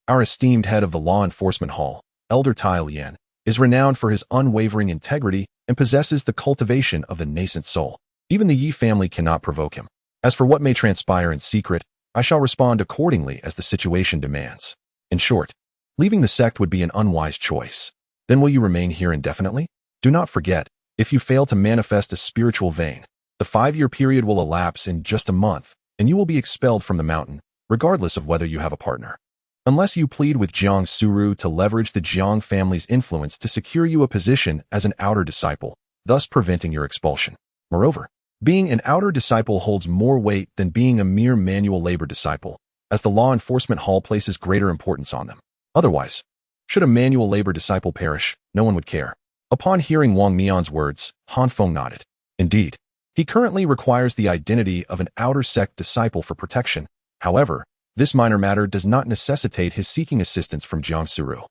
[SPEAKER 1] our esteemed head of the law enforcement hall, Elder Tai Lian, is renowned for his unwavering integrity and possesses the cultivation of the nascent soul. Even the Yi family cannot provoke him. As for what may transpire in secret, I shall respond accordingly as the situation demands. In short, leaving the sect would be an unwise choice. Then will you remain here indefinitely? Do not forget, if you fail to manifest a spiritual vein, the 5-year period will elapse in just a month, and you will be expelled from the mountain, regardless of whether you have a partner. Unless you plead with Jiang Suru to leverage the Jiang family's influence to secure you a position as an outer disciple, thus preventing your expulsion. Moreover, being an outer disciple holds more weight than being a mere manual labor disciple, as the law enforcement hall places greater importance on them. Otherwise, should a manual labor disciple perish, no one would care." Upon hearing Wang Mian's words, Han Feng nodded. Indeed, he currently requires the identity of an outer sect disciple for protection. However, this minor matter does not necessitate his seeking assistance from Jiang Suru.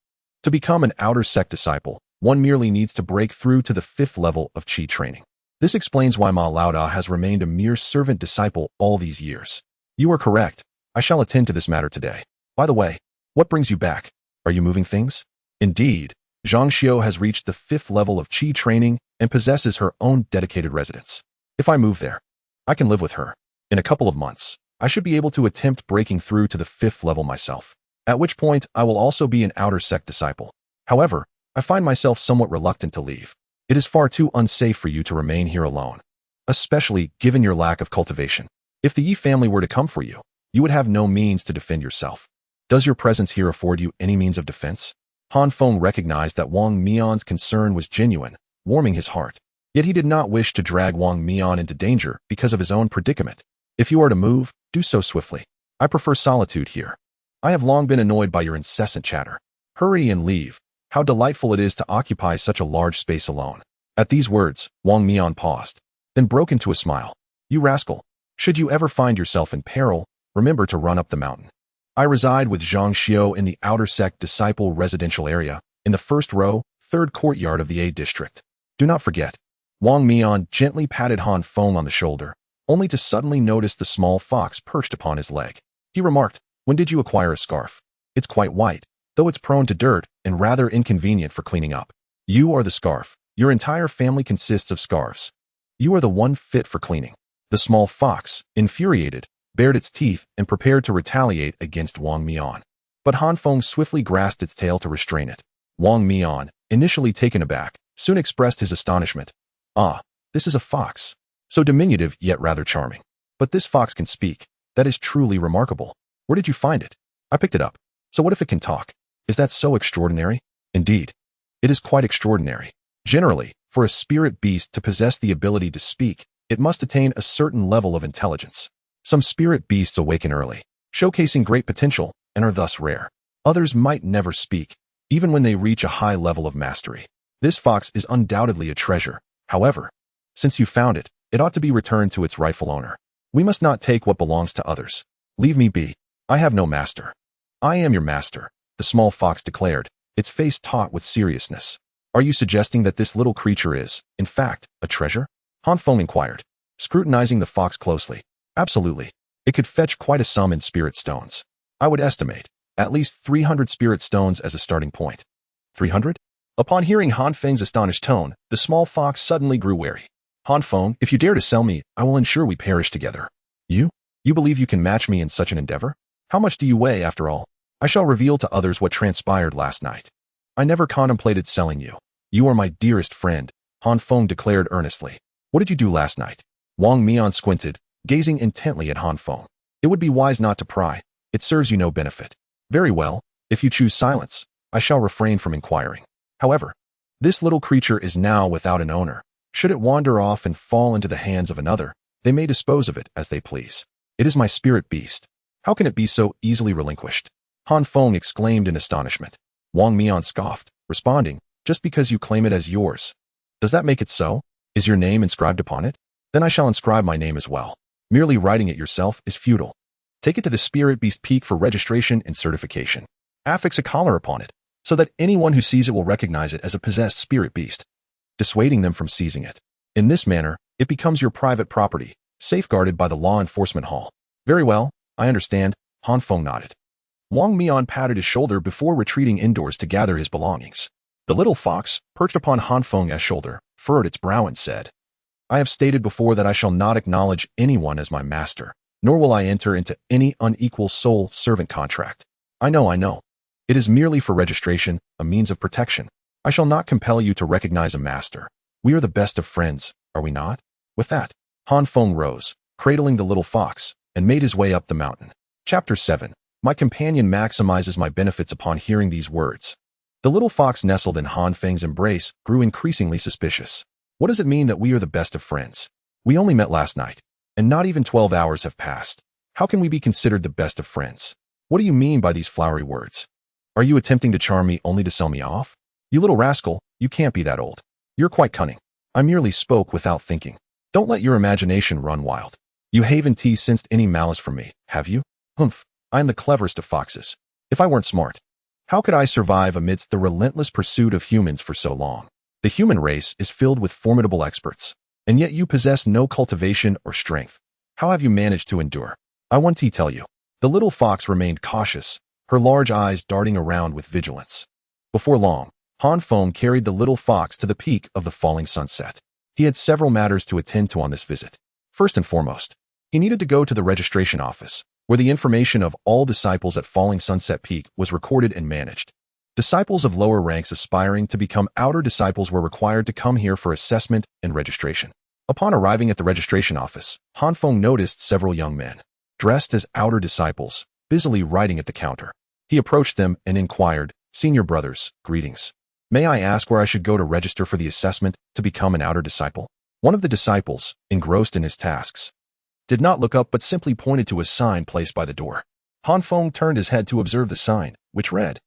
[SPEAKER 1] To become an outer sect disciple, one merely needs to break through to the 5th level of Qi training. This explains why Ma Laoda has remained a mere servant disciple all these years. You are correct. I shall attend to this matter today. By the way, what brings you back? Are you moving things? Indeed, Zhang Xiao has reached the 5th level of Qi training and possesses her own dedicated residence. If I move there, I can live with her. In a couple of months, I should be able to attempt breaking through to the 5th level myself, at which point I will also be an outer sect disciple. However, I find myself somewhat reluctant to leave. It is far too unsafe for you to remain here alone, especially given your lack of cultivation. If the Yi family were to come for you, you would have no means to defend yourself. Does your presence here afford you any means of defense? Han Feng recognized that Wang Mian's concern was genuine, warming his heart. Yet he did not wish to drag Wang Mian into danger because of his own predicament. If you are to move, do so swiftly. I prefer solitude here. I have long been annoyed by your incessant chatter. Hurry and leave. How delightful it is to occupy such a large space alone." At these words, Wang Mian paused, then broke into a smile. "You rascal. Should you ever find yourself in peril, remember to run up the mountain. I reside with Zhang Xiao in the outer sect disciple residential area, in the 1st row, 3rd courtyard of the A district. Do not forget." Wang Mian gently patted Han Feng on the shoulder, only to suddenly notice the small fox perched upon his leg. He remarked, "When did you acquire a scarf? It's quite white, though it's prone to dirt and rather inconvenient for cleaning up. You are the scarf. Your entire family consists of scarves. You are the one fit for cleaning." The small fox, infuriated, bared its teeth and prepared to retaliate against Wang Mian. But Han Feng swiftly grasped its tail to restrain it. Wang Mian, initially taken aback, soon expressed his astonishment. "Ah, this is a fox. So diminutive yet rather charming. But this fox can speak. That is truly remarkable. Where did you find it?" "I picked it up. So what if it can talk? Is that so extraordinary?" "Indeed, it is quite extraordinary. Generally, for a spirit beast to possess the ability to speak, it must attain a certain level of intelligence. Some spirit beasts awaken early, showcasing great potential, and are thus rare. Others might never speak, even when they reach a high level of mastery. This fox is undoubtedly a treasure. However, since you found it, it ought to be returned to its rightful owner. We must not take what belongs to others. Leave me be. I have no master." "I am your master," the small fox declared, its face taut with seriousness. "Are you suggesting that this little creature is, in fact, a treasure?" Han Feng inquired, scrutinizing the fox closely. "Absolutely. It could fetch quite a sum in spirit stones. I would estimate, At least 300 spirit stones as a starting point. 300? Upon hearing Han Feng's astonished tone, the small fox suddenly grew wary. Han Feng, if you dare to sell me, I will ensure we perish together. You? You believe you can match me in such an endeavor? How much do you weigh, after all? I shall reveal to others what transpired last night. I never contemplated selling you. You are my dearest friend, Han Feng declared earnestly. What did you do last night? Wang Mian squinted, gazing intently at Han Feng. It would be wise not to pry. It serves you no benefit. Very well, if you choose silence, I shall refrain from inquiring. However, this little creature is now without an owner. Should it wander off and fall into the hands of another, they may dispose of it as they please. It is my spirit beast. How can it be so easily relinquished? Han Feng exclaimed in astonishment. Wang Mian scoffed, responding, just because you claim it as yours. Does that make it so? Is your name inscribed upon it? Then I shall inscribe my name as well. Merely writing it yourself is futile. Take it to the Spirit Beast Peak for registration and certification. Affix a collar upon it, so that anyone who sees it will recognize it as a possessed spirit beast, dissuading them from seizing it. In this manner, it becomes your private property, safeguarded by the law enforcement hall. Very well, I understand, Han Feng nodded. Wang Mian patted his shoulder before retreating indoors to gather his belongings. The little fox, perched upon Han Feng's shoulder, furrowed its brow and said, I have stated before that I shall not acknowledge anyone as my master, nor will I enter into any unequal soul-servant contract. I know. It is merely for registration, a means of protection. I shall not compel you to recognize a master. We are the best of friends, are we not? With that, Han Feng rose, cradling the little fox, and made his way up the mountain. Chapter 7. My companion maximizes my benefits upon hearing these words. The little fox nestled in Han Feng's embrace grew increasingly suspicious. What does it mean that we are the best of friends? We only met last night, and not even 12 hours have passed. How can we be considered the best of friends? What do you mean by these flowery words? Are you attempting to charm me only to sell me off? You little rascal, you can't be that old. You're quite cunning. I merely spoke without thinking. Don't let your imagination run wild. You haven't sensed any malice from me, have you? Humph, I am the cleverest of foxes. If I weren't smart, how could I survive amidst the relentless pursuit of humans for so long? The human race is filled with formidable experts, and yet you possess no cultivation or strength. How have you managed to endure? I want to tell you. The little fox remained cautious, her large eyes darting around with vigilance. Before long, Han Feng carried the little fox to the peak of the falling sunset. He had several matters to attend to on this visit. First and foremost, he needed to go to the registration office, where the information of all disciples at Falling Sunset Peak was recorded and managed. Disciples of lower ranks aspiring to become outer disciples were required to come here for assessment and registration. Upon arriving at the registration office, Han Feng noticed several young men, dressed as outer disciples, busily writing at the counter. He approached them and inquired, Senior brothers, greetings. May I ask where I should go to register for the assessment to become an outer disciple? One of the disciples, engrossed in his tasks, did not look up but simply pointed to a sign placed by the door. Han Feng turned his head to observe the sign, which read,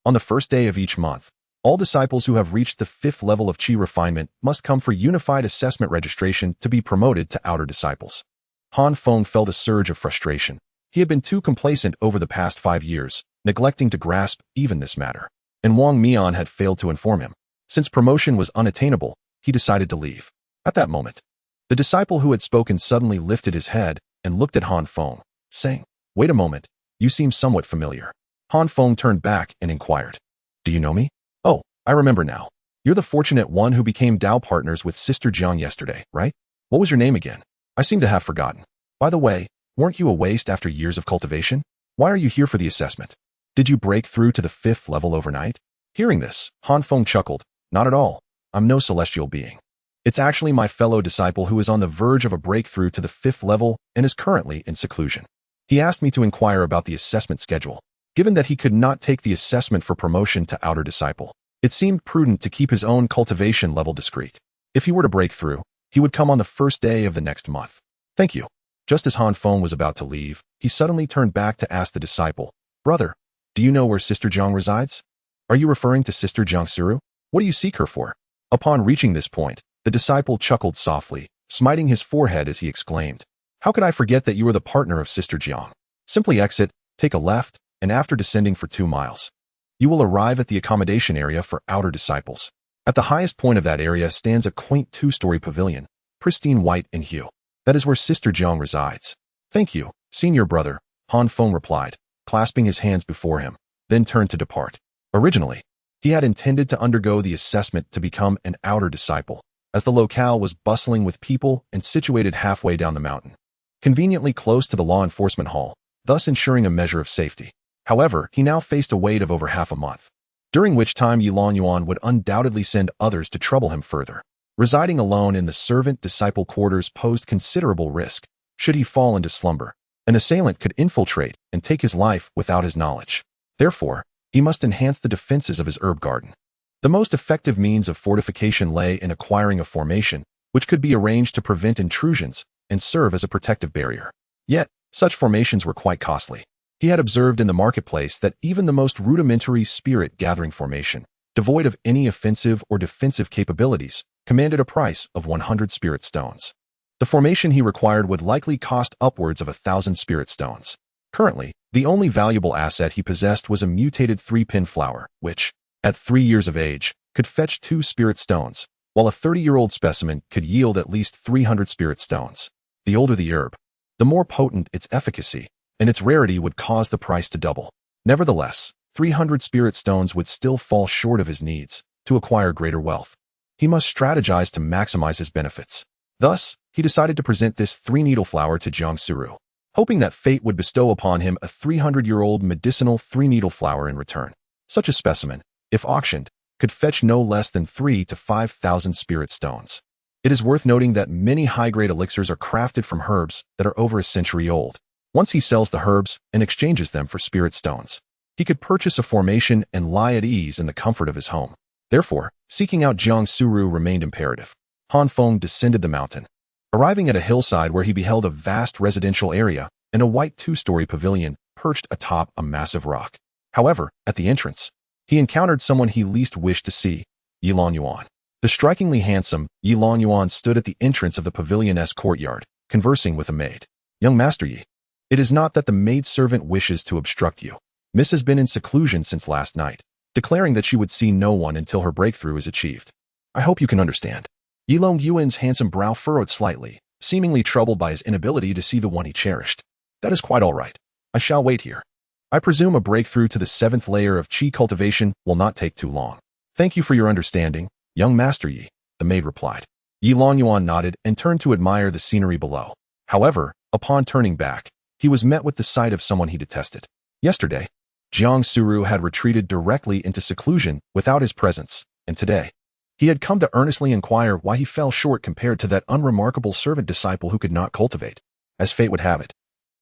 [SPEAKER 1] On the first day of each month, all disciples who have reached the 5th level of Qi refinement must come for unified assessment registration to be promoted to outer disciples. Han Feng felt a surge of frustration. He had been too complacent over the past 5 years, neglecting to grasp even this matter. And Wang Mian had failed to inform him. Since promotion was unattainable, he decided to leave. At that moment, the disciple who had spoken suddenly lifted his head and looked at Han Feng, saying, Wait a moment, you seem somewhat familiar. Han Feng turned back and inquired, Do you know me? Oh, I remember now. You're the fortunate one who became Dao partners with Sister Jiang yesterday, right? What was your name again? I seem to have forgotten. By the way, weren't you a waste after years of cultivation? Why are you here for the assessment? Did you break through to the 5th level overnight? Hearing this, Han Feng chuckled. Not at all. I'm no celestial being. It's actually my fellow disciple who is on the verge of a breakthrough to the 5th level and is currently in seclusion. He asked me to inquire about the assessment schedule. Given that he could not take the assessment for promotion to outer disciple, it seemed prudent to keep his own cultivation level discreet. If he were to break through, he would come on the first day of the next month. Thank you. Just as Han Feng was about to leave, he suddenly turned back to ask the disciple, Brother, do you know where Sister Jiang resides? Are you referring to Sister Jiang Suru? What do you seek her for? Upon reaching this point, the disciple chuckled softly, smiting his forehead as he exclaimed, How could I forget that you are the partner of Sister Jiang? Simply exit, take a left, and after descending for 2 miles, you will arrive at the accommodation area for outer disciples. At the highest point of that area stands a quaint 2-story pavilion, pristine white in hue. That is where Sister Jiang resides. Thank you, Senior brother, Han Feng replied, clasping his hands before him, then turned to depart. Originally, he had intended to undergo the assessment to become an outer disciple, as the locale was bustling with people and situated halfway down the mountain, conveniently close to the law enforcement hall, thus ensuring a measure of safety. However, he now faced a wait of over half a month, during which time Yilong Yuan would undoubtedly send others to trouble him further. Residing alone in the servant-disciple quarters posed considerable risk. Should he fall into slumber, an assailant could infiltrate and take his life without his knowledge. Therefore, he must enhance the defenses of his herb garden. The most effective means of fortification lay in acquiring a formation, which could be arranged to prevent intrusions and serve as a protective barrier. Yet, such formations were quite costly. He had observed in the marketplace that even the most rudimentary spirit-gathering formation, devoid of any offensive or defensive capabilities, commanded a price of 100 spirit stones. The formation he required would likely cost upwards of 1,000 spirit stones. Currently, the only valuable asset he possessed was a mutated 3-pin flower, which, at 3 years of age, could fetch 2 spirit stones, while a 30-year-old specimen could yield at least 300 spirit stones. The older the herb, the more potent its efficacy, and its rarity would cause the price to double. Nevertheless, 300 spirit stones would still fall short of his needs to acquire greater wealth. He must strategize to maximize his benefits. Thus, he decided to present this 3-needle flower to Jiang Suru, hoping that fate would bestow upon him a 300-year-old medicinal 3-needle flower in return. Such a specimen, if auctioned, could fetch no less than 3,000 to 5,000 spirit stones. It is worth noting that many high-grade elixirs are crafted from herbs that are over a century old. Once he sells the herbs and exchanges them for spirit stones, he could purchase a formation and lie at ease in the comfort of his home. Therefore, seeking out Jiang Suru remained imperative. Han Feng descended the mountain, arriving at a hillside where he beheld a vast residential area and a white 2-story pavilion perched atop a massive rock. However, at the entrance, he encountered someone he least wished to see, Yilong Yuan. The strikingly handsome Yilong Yuan stood at the entrance of the pavilion's courtyard, conversing with a maid. "Young Master Yi, it is not that the maidservant wishes to obstruct you. Miss has been in seclusion since last night, declaring that she would see no one until her breakthrough is achieved. I hope you can understand." Yilong Yuan's handsome brow furrowed slightly, seemingly troubled by his inability to see the one he cherished. "That is quite all right. I shall wait here. I presume a breakthrough to the 7th layer of Qi cultivation will not take too long." "Thank you for your understanding, young Master Yi," the maid replied. Yilong Yuan nodded and turned to admire the scenery below. However, upon turning back, he was met with the sight of someone he detested. Yesterday, Jiang Suru had retreated directly into seclusion without his presence, and today, he had come to earnestly inquire why he fell short compared to that unremarkable servant disciple who could not cultivate. As fate would have it,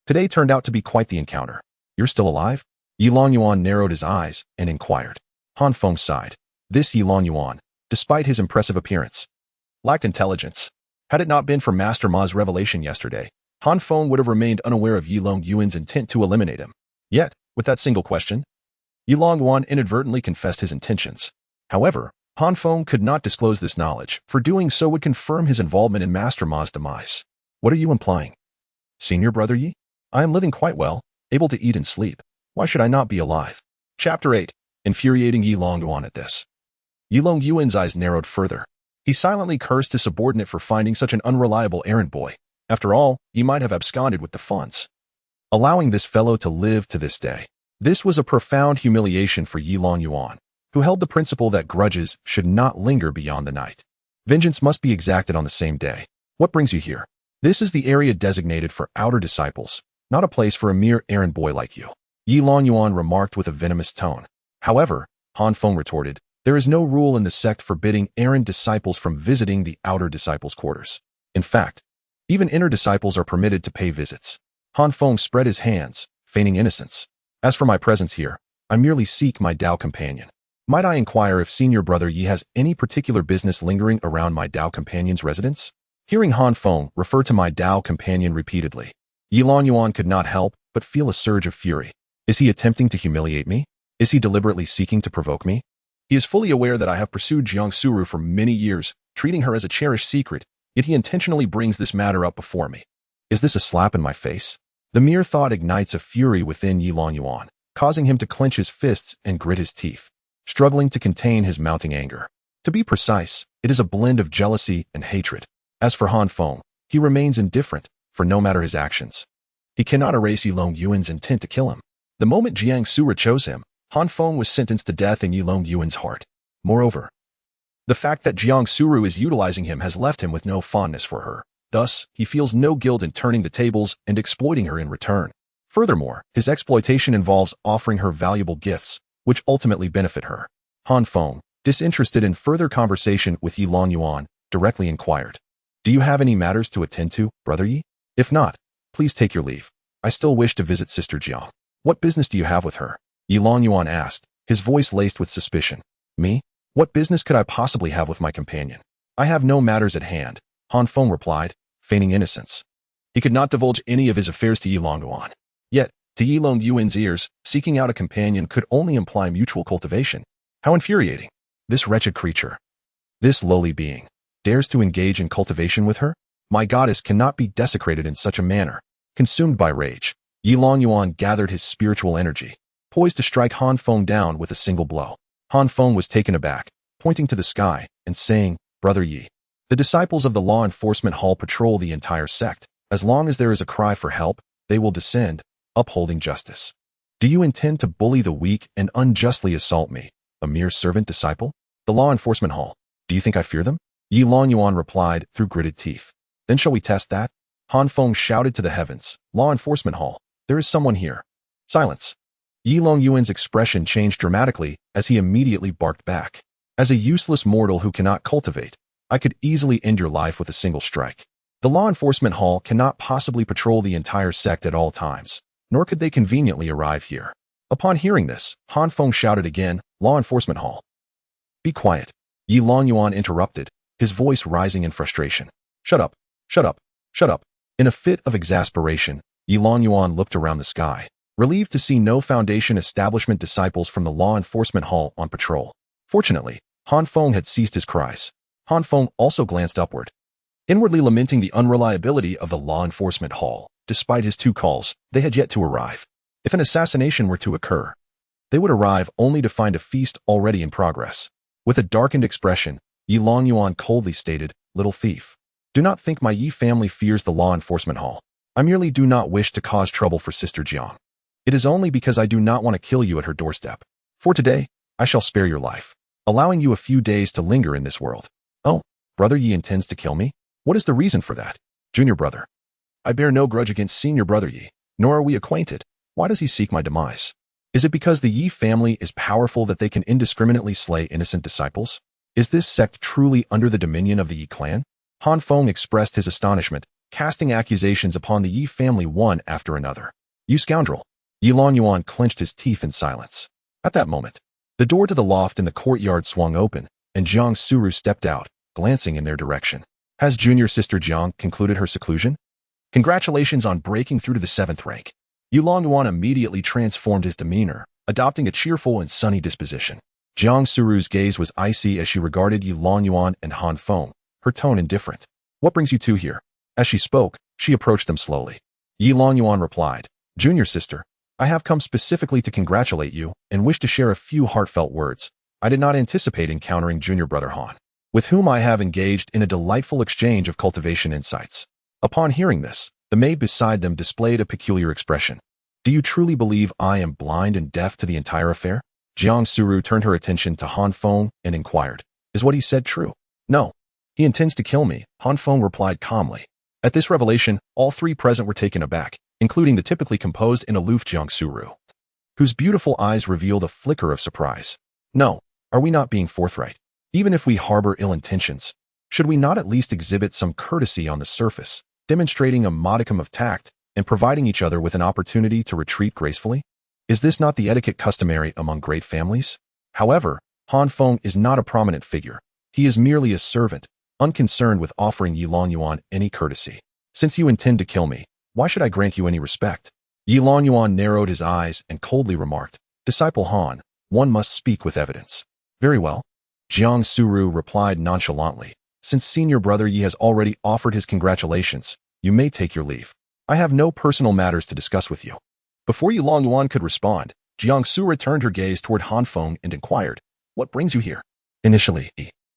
[SPEAKER 1] today turned out to be quite the encounter. "You're still alive?" Yilong Yuan narrowed his eyes and inquired. Han Feng sighed. This Yilong Yuan, despite his impressive appearance, lacked intelligence. Had it not been for Master Ma's revelation yesterday, Han Feng would have remained unaware of Yilong Yuan's intent to eliminate him. Yet, with that single question, Yilong Yuan inadvertently confessed his intentions. However, Han Feng could not disclose this knowledge, for doing so would confirm his involvement in Master Ma's demise. "What are you implying?" "Senior Brother Yi, I am living quite well, able to eat and sleep. Why should I not be alive?" Chapter 8. Infuriating Yilong Yuan at this. Yilong Yuan's eyes narrowed further. He silently cursed his subordinate for finding such an unreliable errand boy. After all, he might have absconded with the funds, allowing this fellow to live to this day. This was a profound humiliation for Yilong Yuan, who held the principle that grudges should not linger beyond the night. Vengeance must be exacted on the same day. "What brings you here?" "This is the area designated for outer disciples, not a place for a mere errand boy like you," Yilong Yuan remarked with a venomous tone. However, Han Feng retorted, "There is no rule in the sect forbidding errand disciples from visiting the outer disciples' quarters. In fact, even inner disciples are permitted to pay visits." Han Feng spread his hands, feigning innocence. "As for my presence here, I merely seek my Dao companion. Might I inquire if Senior Brother Yi has any particular business lingering around my Dao companion's residence?" Hearing Han Feng refer to my Dao companion repeatedly, Yilong Yuan could not help but feel a surge of fury. Is he attempting to humiliate me? Is he deliberately seeking to provoke me? He is fully aware that I have pursued Jiang Suru for many years, treating her as a cherished secret, yet he intentionally brings this matter up before me. Is this a slap in my face? The mere thought ignites a fury within Yilong Yuan, causing him to clench his fists and grit his teeth, struggling to contain his mounting anger. To be precise, it is a blend of jealousy and hatred. As for Han Feng, he remains indifferent, for no matter his actions, he cannot erase Yilong Yuan's intent to kill him. The moment Jiang Sura chose him, Han Feng was sentenced to death in Yilong Yuan's heart. Moreover, the fact that Jiang Suru is utilizing him has left him with no fondness for her. Thus, he feels no guilt in turning the tables and exploiting her in return. Furthermore, his exploitation involves offering her valuable gifts, which ultimately benefit her. Han Feng, disinterested in further conversation with Yilong Yuan, directly inquired, "Do you have any matters to attend to, Brother Yi? If not, please take your leave. I still wish to visit Sister Jiang." "What business do you have with her?" Yilong Yuan asked, his voice laced with suspicion. "Me? What business could I possibly have with my companion? I have no matters at hand," Han Feng replied, feigning innocence. He could not divulge any of his affairs to Yilong Yuan. Yet, to Yilong Yuan's ears, seeking out a companion could only imply mutual cultivation. How infuriating. This wretched creature, this lowly being, dares to engage in cultivation with her? My goddess cannot be desecrated in such a manner. Consumed by rage, Yilong Yuan gathered his spiritual energy, poised to strike Han Feng down with a single blow. Han Feng was taken aback, pointing to the sky and saying, "Brother Yi, the disciples of the law enforcement hall patrol the entire sect. As long as there is a cry for help, they will descend, upholding justice. Do you intend to bully the weak and unjustly assault me, a mere servant disciple? The law enforcement hall, do you think I fear them?" Yilong Yuan replied through gritted teeth. "Then shall we test that?" Han Feng shouted to the heavens, "Law enforcement hall, there is someone here." Silence. Yilong Yuan's expression changed dramatically as he immediately barked back. "As a useless mortal who cannot cultivate, I could easily end your life with a single strike. The law enforcement hall cannot possibly patrol the entire sect at all times, nor could they conveniently arrive here." Upon hearing this, Han Feng shouted again, "Law enforcement hall." "Be quiet," Yilong Yuan interrupted, his voice rising in frustration. "Shut up, shut up, shut up." In a fit of exasperation, Yilong Yuan looked around the sky, relieved to see no Foundation establishment disciples from the law enforcement hall on patrol. Fortunately, Han Feng had ceased his cries. Han Feng also glanced upward, inwardly lamenting the unreliability of the law enforcement hall. Despite his 2 calls, they had yet to arrive. If an assassination were to occur, they would arrive only to find a feast already in progress. With a darkened expression, Yilong Yuan coldly stated, "Little thief, do not think my Yi family fears the law enforcement hall. I merely do not wish to cause trouble for Sister Jiang. It is only because I do not want to kill you at her doorstep. For today, I shall spare your life, allowing you a few days to linger in this world." "Oh, Brother Yi intends to kill me? What is the reason for that?" "Junior brother, I bear no grudge against Senior Brother Yi, nor are we acquainted. Why does he seek my demise? Is it because the Yi family is powerful that they can indiscriminately slay innocent disciples? Is this sect truly under the dominion of the Yi clan?" Han Feng expressed his astonishment, casting accusations upon the Yi family one after another. "You scoundrel!" Yilong Yuan clenched his teeth in silence. At that moment, the door to the loft in the courtyard swung open, and Jiang Suru stepped out, glancing in their direction. "Has junior sister Jiang concluded her seclusion? Congratulations on breaking through to the 7th rank." Yilong Yuan immediately transformed his demeanor, adopting a cheerful and sunny disposition. Jiang Suru's gaze was icy as she regarded Yilong Yuan and Han Feng, her tone indifferent. "What brings you two here?" As she spoke, she approached them slowly. Yilong Yuan replied, "Junior sister, I have come specifically to congratulate you and wish to share a few heartfelt words. I did not anticipate encountering junior brother Han, with whom I have engaged in a delightful exchange of cultivation insights." Upon hearing this, the maid beside them displayed a peculiar expression. "Do you truly believe I am blind and deaf to the entire affair?" Jiang Suru turned her attention to Han Feng and inquired, "Is what he said true?" "No. He intends to kill me," Han Feng replied calmly. At this revelation, all 3 present were taken aback, including the typically composed and aloof Jiang Suru, whose beautiful eyes revealed a flicker of surprise. "No, are we not being forthright? Even if we harbor ill intentions, should we not at least exhibit some courtesy on the surface, demonstrating a modicum of tact and providing each other with an opportunity to retreat gracefully? Is this not the etiquette customary among great families?" However, Han Feng is not a prominent figure. He is merely a servant, unconcerned with offering Yilong Yuan any courtesy. "Since you intend to kill me, why should I grant you any respect?" Yilong Yuan narrowed his eyes and coldly remarked, "Disciple Han, one must speak with evidence." "Very well." Jiang Suru replied nonchalantly, "Since Senior Brother Yi has already offered his congratulations, you may take your leave. I have no personal matters to discuss with you." Before Yilong Yuan could respond, Jiang Suru turned her gaze toward Han Feng and inquired, "What brings you here?" Initially,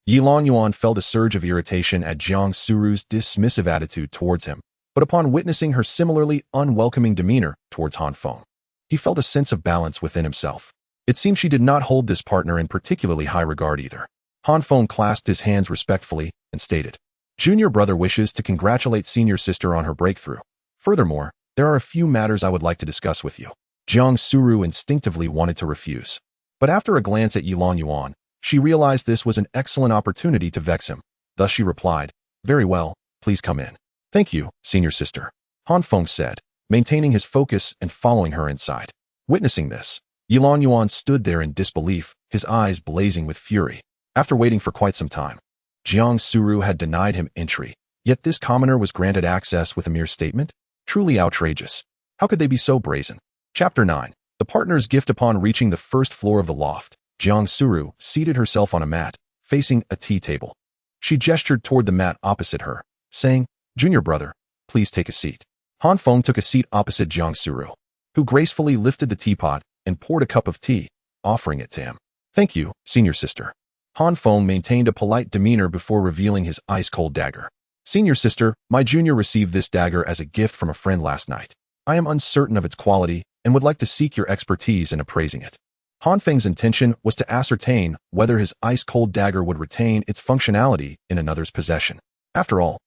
[SPEAKER 1] Yilong Yuan felt a surge of irritation at Jiang Suru's dismissive attitude towards him, but upon witnessing her similarly unwelcoming demeanor towards Han Feng, He felt a sense of balance within himself. It seemed she did not hold this partner in particularly high regard either. Han Feng clasped his hands respectfully and stated, "Junior brother wishes to congratulate senior sister on her breakthrough. Furthermore, there are a few matters I would like to discuss with you." Jiang Suru instinctively wanted to refuse. But after a glance at Yilong Yuan, she realized this was an excellent opportunity to vex him. Thus she replied, "Very well, please come in." "Thank you, senior sister," Han Feng said, maintaining his focus and following her inside. Witnessing this, Yilong Yuan stood there in disbelief, his eyes blazing with fury. After waiting for quite some time, Jiang Suru had denied him entry, yet this commoner was granted access with a mere statement? Truly outrageous. How could they be so brazen? Chapter 9. The partner's gift. Upon reaching the first floor of the loft, Jiang Suru seated herself on a mat, facing a tea table. She gestured toward the mat opposite her, saying, "Junior brother, please take a seat." Han Feng took a seat opposite Jiang Suru, who gracefully lifted the teapot and poured a cup of tea, offering it to him. "Thank you, senior sister." Han Feng maintained a polite demeanor before revealing his ice-cold dagger. "Senior sister, my junior received this dagger as a gift from a friend last night. I am uncertain of its quality and would like to seek your expertise in appraising it." Han Feng's intention was to ascertain whether his ice-cold dagger would retain its functionality in another's possession. After all,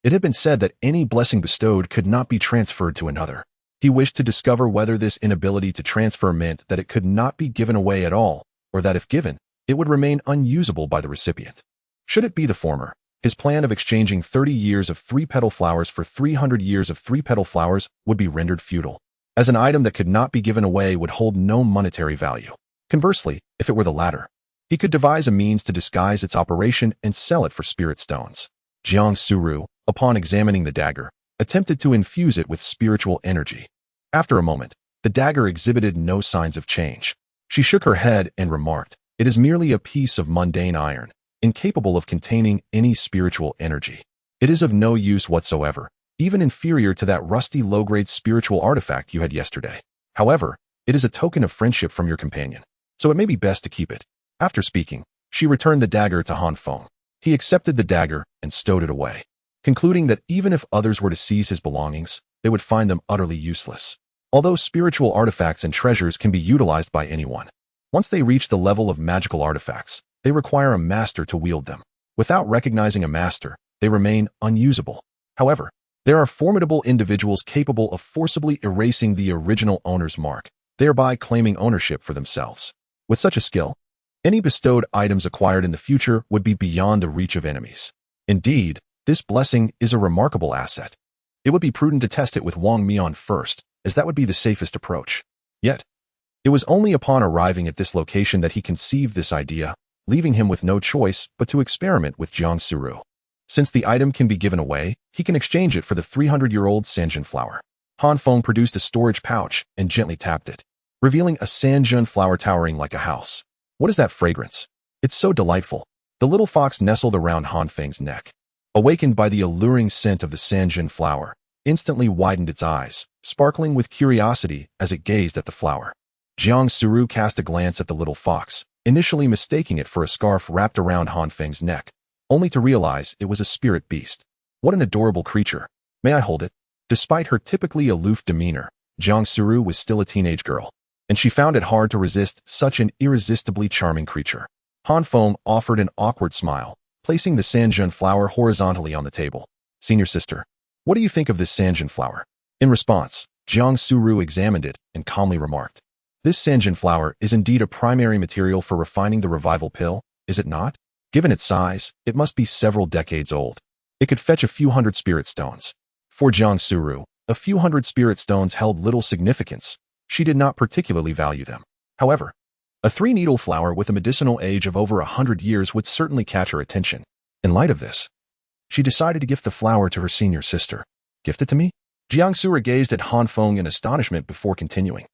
[SPEAKER 1] it had been said that any blessing bestowed could not be transferred to another. He wished to discover whether this inability to transfer meant that it could not be given away at all, or that if given, it would remain unusable by the recipient. Should it be the former, his plan of exchanging 30 years of three-petal flowers for 300 years of three-petal flowers would be rendered futile, as an item that could not be given away would hold no monetary value. Conversely, if it were the latter, he could devise a means to disguise its operation and sell it for spirit stones. Jiang Suru, upon examining the dagger, attempted to infuse it with spiritual energy. After a moment, the dagger exhibited no signs of change. She shook her head and remarked, "It is merely a piece of mundane iron, incapable of containing any spiritual energy. It is of no use whatsoever, even inferior to that rusty low-grade spiritual artifact you had yesterday. However, it is a token of friendship from your companion, so it may be best to keep it." After speaking, she returned the dagger to Han Feng. He accepted the dagger and stowed it away, concluding that even if others were to seize his belongings, they would find them utterly useless. Although spiritual artifacts and treasures can be utilized by anyone, once they reach the level of magical artifacts, they require a master to wield them. Without recognizing a master, they remain unusable. However, there are formidable individuals capable of forcibly erasing the original owner's mark, thereby claiming ownership for themselves. With such a skill, any bestowed items acquired in the future would be beyond the reach of enemies. Indeed, this blessing is a remarkable asset. It would be prudent to test it with Wang Mian first, as that would be the safest approach. Yet, it was only upon arriving at this location that he conceived this idea, leaving him with no choice but to experiment with Jiang Suru. Since the item can be given away, he can exchange it for the 300-year-old Sanjin flower. Han Feng produced a storage pouch and gently tapped it, revealing a Sanjin flower towering like a house. "What is that fragrance? It's so delightful." The little fox nestled around Han Feng's neck, awakened by the alluring scent of the Sanjin flower, instantly widened its eyes, sparkling with curiosity as it gazed at the flower. Jiang Suru cast a glance at the little fox, initially mistaking it for a scarf wrapped around Han Feng's neck, only to realize it was a spirit beast. "What an adorable creature. May I hold it?" Despite her typically aloof demeanor, Jiang Suru was still a teenage girl, and she found it hard to resist such an irresistibly charming creature. Han Feng offered an awkward smile, placing the Sanjin flower horizontally on the table. "Senior sister, what do you think of this Sanjin flower?" In response, Jiang Suru examined it and calmly remarked, "This Sanjin flower is indeed a primary material for refining the revival pill, is it not? Given its size, it must be several decades old. It could fetch a few hundred spirit stones." For Jiang Suru, a few hundred spirit stones held little significance. She did not particularly value them. However, a three-needle flower with a medicinal age of over 100 years would certainly catch her attention. In light of this, she decided to gift the flower to her senior sister. "Gift it to me?" Jiang Suru gazed at Han Feng in astonishment before continuing.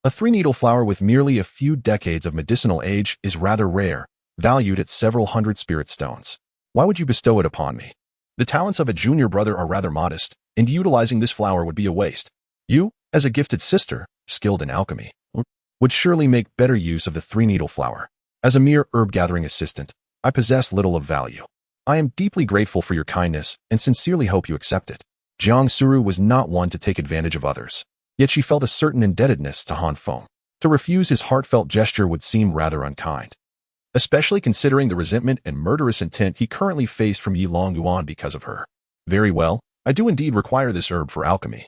[SPEAKER 1] "A three-needle flower with merely a few decades of medicinal age is rather rare, valued at several hundred spirit stones. Why would you bestow it upon me? The talents of a junior brother are rather modest, and utilizing this flower would be a waste. You, as a gifted sister, skilled in alchemy, would surely make better use of the three-needle flower. As a mere herb-gathering assistant, I possess little of value. I am deeply grateful for your kindness and sincerely hope you accept it." Jiang Suru was not one to take advantage of others. Yet she felt a certain indebtedness to Han Feng. To refuse his heartfelt gesture would seem rather unkind, especially considering the resentment and murderous intent he currently faced from Yi Long Yuan because of her. Very well, I do indeed require this herb for alchemy,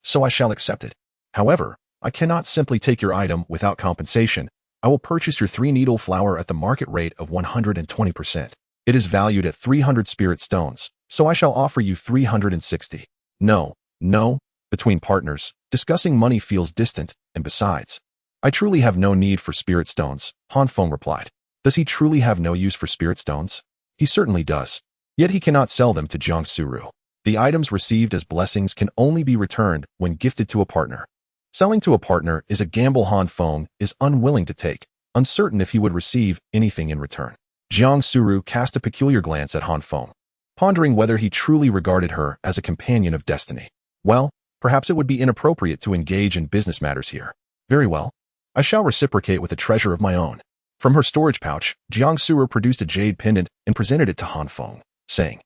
[SPEAKER 1] so I shall accept it. However, I cannot simply take your item without compensation. I will purchase your 3-needle flower at the market rate of 120%. It is valued at 300 spirit stones, so I shall offer you 360. No, no, between partners, discussing money feels distant, and besides, I truly have no need for spirit stones, Han Feng replied. Does he truly have no use for spirit stones? He certainly does. Yet he cannot sell them to Jiang Suru. The items received as blessings can only be returned when gifted to a partner. Selling to a partner is a gamble Han Feng is unwilling to take, uncertain if he would receive anything in return. Jiang Suru cast a peculiar glance at Han Feng, pondering whether he truly regarded her as a companion of destiny. Well, perhaps it would be inappropriate to engage in business matters here. Very well. I shall reciprocate with a treasure of my own. From her storage pouch, Jiang Suru produced a jade pendant and presented it to Han Feng, saying,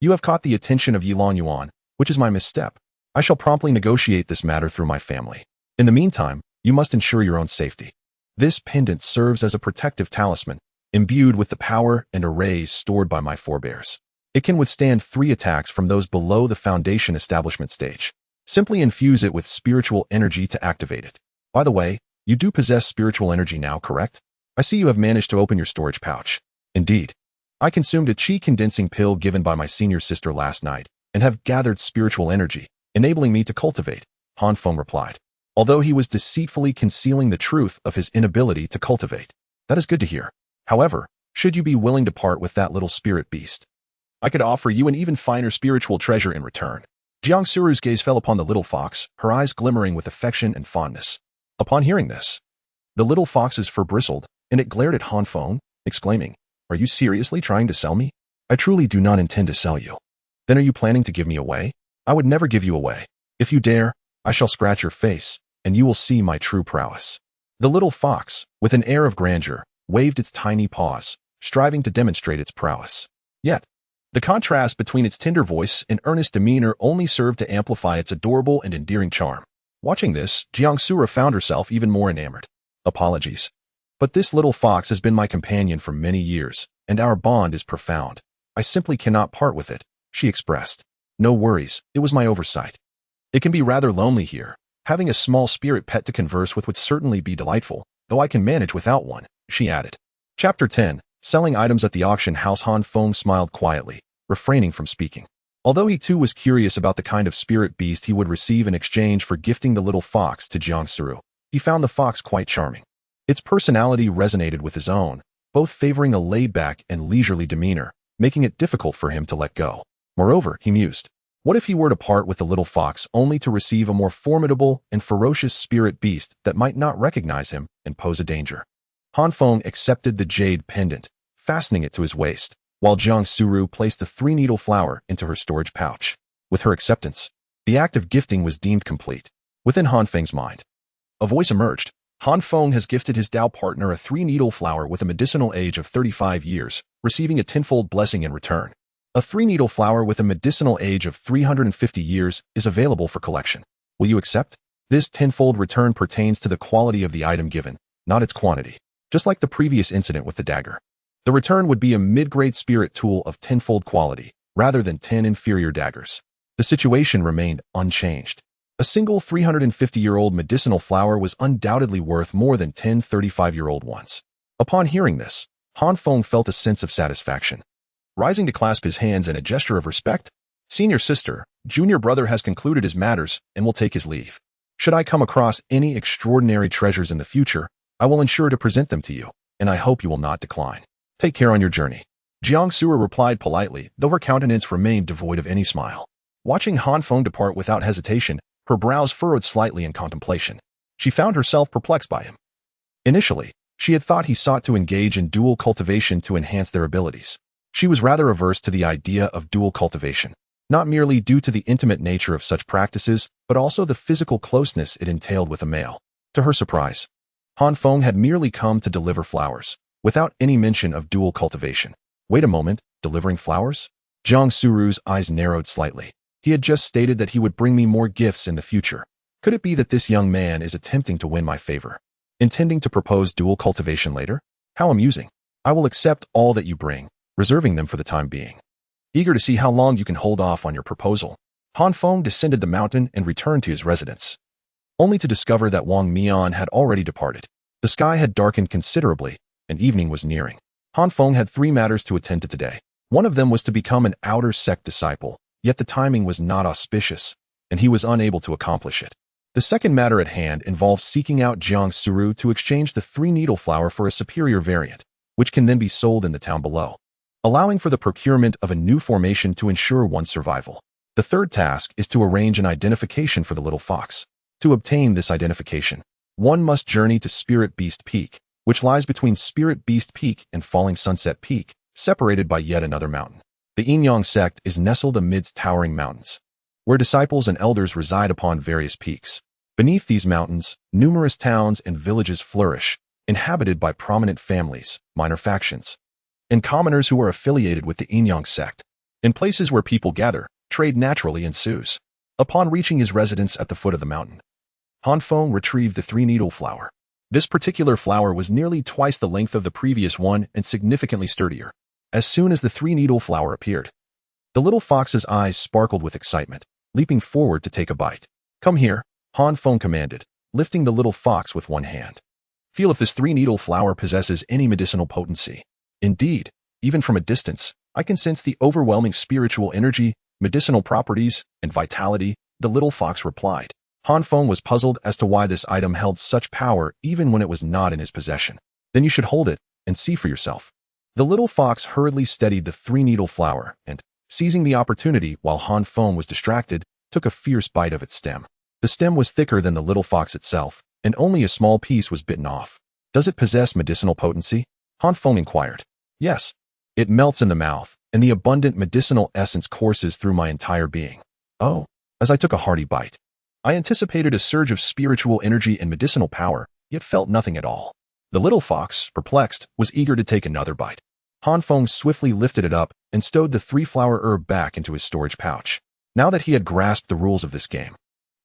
[SPEAKER 1] You have caught the attention of Yi Long Yuan, which is my misstep. I shall promptly negotiate this matter through my family. In the meantime, you must ensure your own safety. This pendant serves as a protective talisman, imbued with the power and arrays stored by my forebears. It can withstand 3 attacks from those below the foundation establishment stage. Simply infuse it with spiritual energy to activate it. By the way, you do possess spiritual energy now, correct? I see you have managed to open your storage pouch. Indeed. I consumed a qi condensing pill given by my senior sister last night and have gathered spiritual energy, enabling me to cultivate, Han Feng replied, although he was deceitfully concealing the truth of his inability to cultivate. That is good to hear. However, should you be willing to part with that little spirit beast, I could offer you an even finer spiritual treasure in return. Jiang Suru's gaze fell upon the little fox, her eyes glimmering with affection and fondness. Upon hearing this, the little fox's fur bristled, and it glared at Han Feng, exclaiming, Are you seriously trying to sell me? I truly do not intend to sell you. Then are you planning to give me away? I would never give you away. If you dare, I shall scratch your face, and you will see my true prowess. The little fox, with an air of grandeur, waved its tiny paws, striving to demonstrate its prowess. Yet, the contrast between its tender voice and earnest demeanor only served to amplify its adorable and endearing charm. Watching this, Jiang Sura found herself even more enamored. Apologies. But this little fox has been my companion for many years, and our bond is profound. I simply cannot part with it, she expressed. No worries, it was my oversight. It can be rather lonely here. Having a small spirit pet to converse with would certainly be delightful, though I can manage without one, she added. Chapter 10. Selling items at the auction house. Han Feng smiled quietly, refraining from speaking. Although he too was curious about the kind of spirit beast he would receive in exchange for gifting the little fox to Jiang Suru, he found the fox quite charming. Its personality resonated with his own, both favoring a laid-back and leisurely demeanor, making it difficult for him to let go. Moreover, he mused, what if he were to part with the little fox only to receive a more formidable and ferocious spirit beast that might not recognize him and pose a danger? Han Feng accepted the jade pendant, fastening it to his waist, while Jiang Suru placed the 3-needle flower into her storage pouch. With her acceptance, the act of gifting was deemed complete. Within Han Feng's mind, a voice emerged. Han Feng has gifted his Tao partner a 3-needle flower with a medicinal age of 35 years, receiving a tenfold blessing in return. A 3-needle flower with a medicinal age of 350 years is available for collection. Will you accept? This tenfold return pertains to the quality of the item given, not its quantity. Just like the previous incident with the dagger. The return would be a mid-grade spirit tool of tenfold quality, rather than 10 inferior daggers. The situation remained unchanged. A single 350-year-old medicinal flower was undoubtedly worth more than 10 35-year-old ones. Upon hearing this, Han Feng felt a sense of satisfaction. Rising to clasp his hands in a gesture of respect, Senior sister, junior brother has concluded his matters and will take his leave. Should I come across any extraordinary treasures in the future, I will ensure to present them to you, and I hope you will not decline. Take care on your journey. Jiang Sura replied politely, though her countenance remained devoid of any smile. Watching Han Feng depart without hesitation, her brows furrowed slightly in contemplation. She found herself perplexed by him. Initially, she had thought he sought to engage in dual cultivation to enhance their abilities. She was rather averse to the idea of dual cultivation, not merely due to the intimate nature of such practices, but also the physical closeness it entailed with a male. To her surprise, Han Feng had merely come to deliver flowers, without any mention of dual cultivation. Wait a moment, delivering flowers? Jiang Suru's eyes narrowed slightly. He had just stated that he would bring me more gifts in the future. Could it be that this young man is attempting to win my favor, intending to propose dual cultivation later? How amusing. I will accept all that you bring, reserving them for the time being. Eager to see how long you can hold off on your proposal, Han Feng descended the mountain and returned to his residence, only to discover that Wang Mian had already departed. The sky had darkened considerably, and evening was nearing. Han Feng had 3 matters to attend to today. One of them was to become an outer sect disciple, yet the timing was not auspicious, and he was unable to accomplish it. The second matter at hand involved seeking out Jiang Suru to exchange the 3-needle flower for a superior variant, which can then be sold in the town below, allowing for the procurement of a new formation to ensure one's survival. The third task is to arrange an identification for the little fox. To obtain this identification, one must journey to Spirit Beast Peak, which lies between Spirit Beast Peak and Falling Sunset Peak, separated by yet another mountain. The Yin-Yang sect is nestled amidst towering mountains, where disciples and elders reside upon various peaks. Beneath these mountains, numerous towns and villages flourish, inhabited by prominent families, minor factions, and commoners who are affiliated with the Yin-Yang sect. In places where people gather, trade naturally ensues. Upon reaching his residence at the foot of the mountain, Han Feng retrieved the 3-needle flower. This particular flower was nearly twice the length of the previous one and significantly sturdier. As soon as the 3-needle flower appeared, the little fox's eyes sparkled with excitement, leaping forward to take a bite. Come here, Han Feng commanded, lifting the little fox with one hand. Feel if this 3-needle flower possesses any medicinal potency. Indeed, even from a distance, I can sense the overwhelming spiritual energy, medicinal properties, and vitality, the little fox replied. Han Feng was puzzled as to why this item held such power even when it was not in his possession. Then you should hold it and see for yourself. The little fox hurriedly steadied the 3-needle flower and, seizing the opportunity while Han Feng was distracted, took a fierce bite of its stem. The stem was thicker than the little fox itself, and only a small piece was bitten off. Does it possess medicinal potency? Han Feng inquired. Yes. It melts in the mouth, and the abundant medicinal essence courses through my entire being. Oh. As I took a hearty bite, I anticipated a surge of spiritual energy and medicinal power, yet felt nothing at all. The little fox, perplexed, was eager to take another bite. Han Feng swiftly lifted it up and stowed the 3-flower herb back into his storage pouch. Now that he had grasped the rules of this game,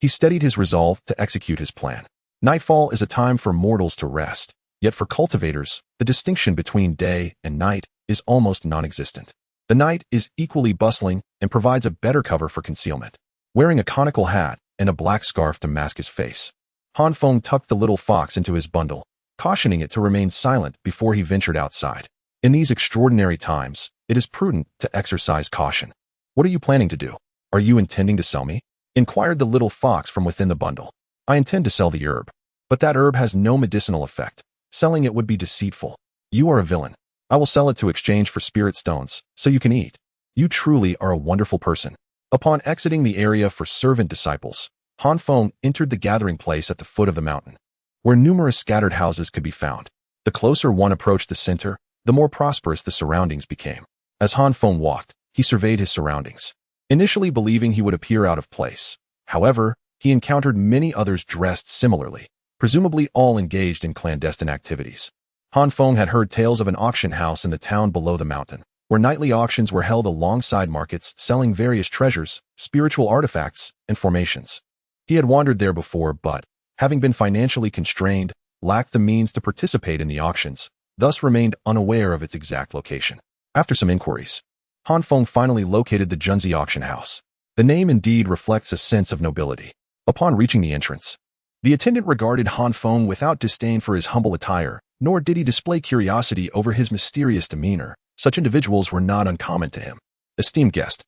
[SPEAKER 1] he steadied his resolve to execute his plan. Nightfall is a time for mortals to rest, yet for cultivators, the distinction between day and night is almost non-existent. The night is equally bustling and provides a better cover for concealment. Wearing a conical hat and a black scarf to mask his face, Han Feng tucked the little fox into his bundle, cautioning it to remain silent before he ventured outside. In these extraordinary times, it is prudent to exercise caution. What are you planning to do? Are you intending to sell me? Inquired the little fox from within the bundle. I intend to sell the herb, but that herb has no medicinal effect. Selling it would be deceitful. You are a villain. I will sell it to exchange for spirit stones, so you can eat. You truly are a wonderful person. Upon exiting the area for servant disciples, Han Feng entered the gathering place at the foot of the mountain, where numerous scattered houses could be found. The closer one approached the center, the more prosperous the surroundings became. As Han Feng walked, he surveyed his surroundings, initially believing he would appear out of place. However, he encountered many others dressed similarly, presumably all engaged in clandestine activities. Han Feng had heard tales of an auction house in the town below the mountain, where nightly auctions were held alongside markets selling various treasures, spiritual artifacts, and formations. He had wandered there before but, having been financially constrained, lacked the means to participate in the auctions, thus remained unaware of its exact location. After some inquiries, Han Feng finally located the Junzi auction house. The name indeed reflects a sense of nobility. Upon reaching the entrance, the attendant regarded Han Feng without disdain for his humble attire, nor did he display curiosity over his mysterious demeanor. Such individuals were not uncommon to him. Esteemed guest,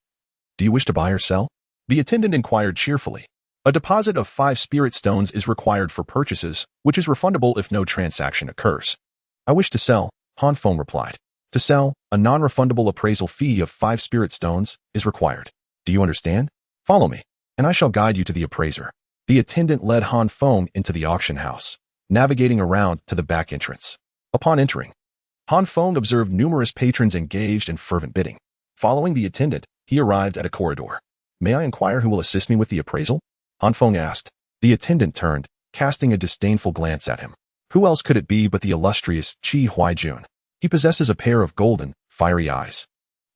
[SPEAKER 1] do you wish to buy or sell? The attendant inquired cheerfully. A deposit of 5 spirit stones is required for purchases, which is refundable if no transaction occurs. I wish to sell, Han Feng replied. To sell, a non-refundable appraisal fee of 5 spirit stones is required. Do you understand? Follow me, and I shall guide you to the appraiser. The attendant led Han Feng into the auction house, navigating around to the back entrance. Upon entering, Han Feng observed numerous patrons engaged in fervent bidding. Following the attendant, he arrived at a corridor. May I inquire who will assist me with the appraisal? Han Feng asked. The attendant turned, casting a disdainful glance at him. Who else could it be but the illustrious Qi Huaijun? He possesses a pair of golden, fiery eyes.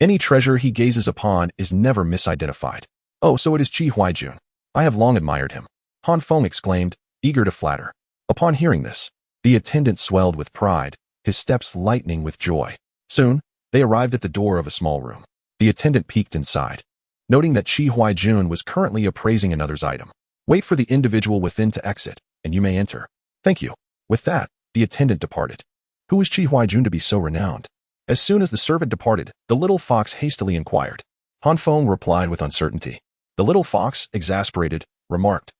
[SPEAKER 1] Any treasure he gazes upon is never misidentified. Oh, so it is Qi Huaijun. I have long admired him. Han Feng exclaimed, eager to flatter. Upon hearing this, the attendant swelled with pride, his steps lightening with joy. Soon, they arrived at the door of a small room. The attendant peeked inside, noting that Qi Huaijun was currently appraising another's item. Wait for the individual within to exit, and you may enter. Thank you. With that, the attendant departed. Who is Qi Huaijun to be so renowned? As soon as the servant departed, the little fox hastily inquired. Han Feng replied with uncertainty. The little fox, exasperated, remarked,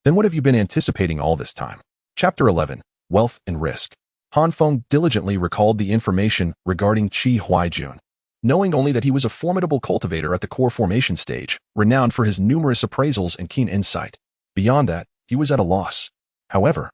[SPEAKER 1] Then what have you been anticipating all this time? Chapter 11, Wealth and Risk. Han Feng diligently recalled the information regarding Qi Huaijun, knowing only that he was a formidable cultivator at the core formation stage, renowned for his numerous appraisals and keen insight. Beyond that, he was at a loss. However,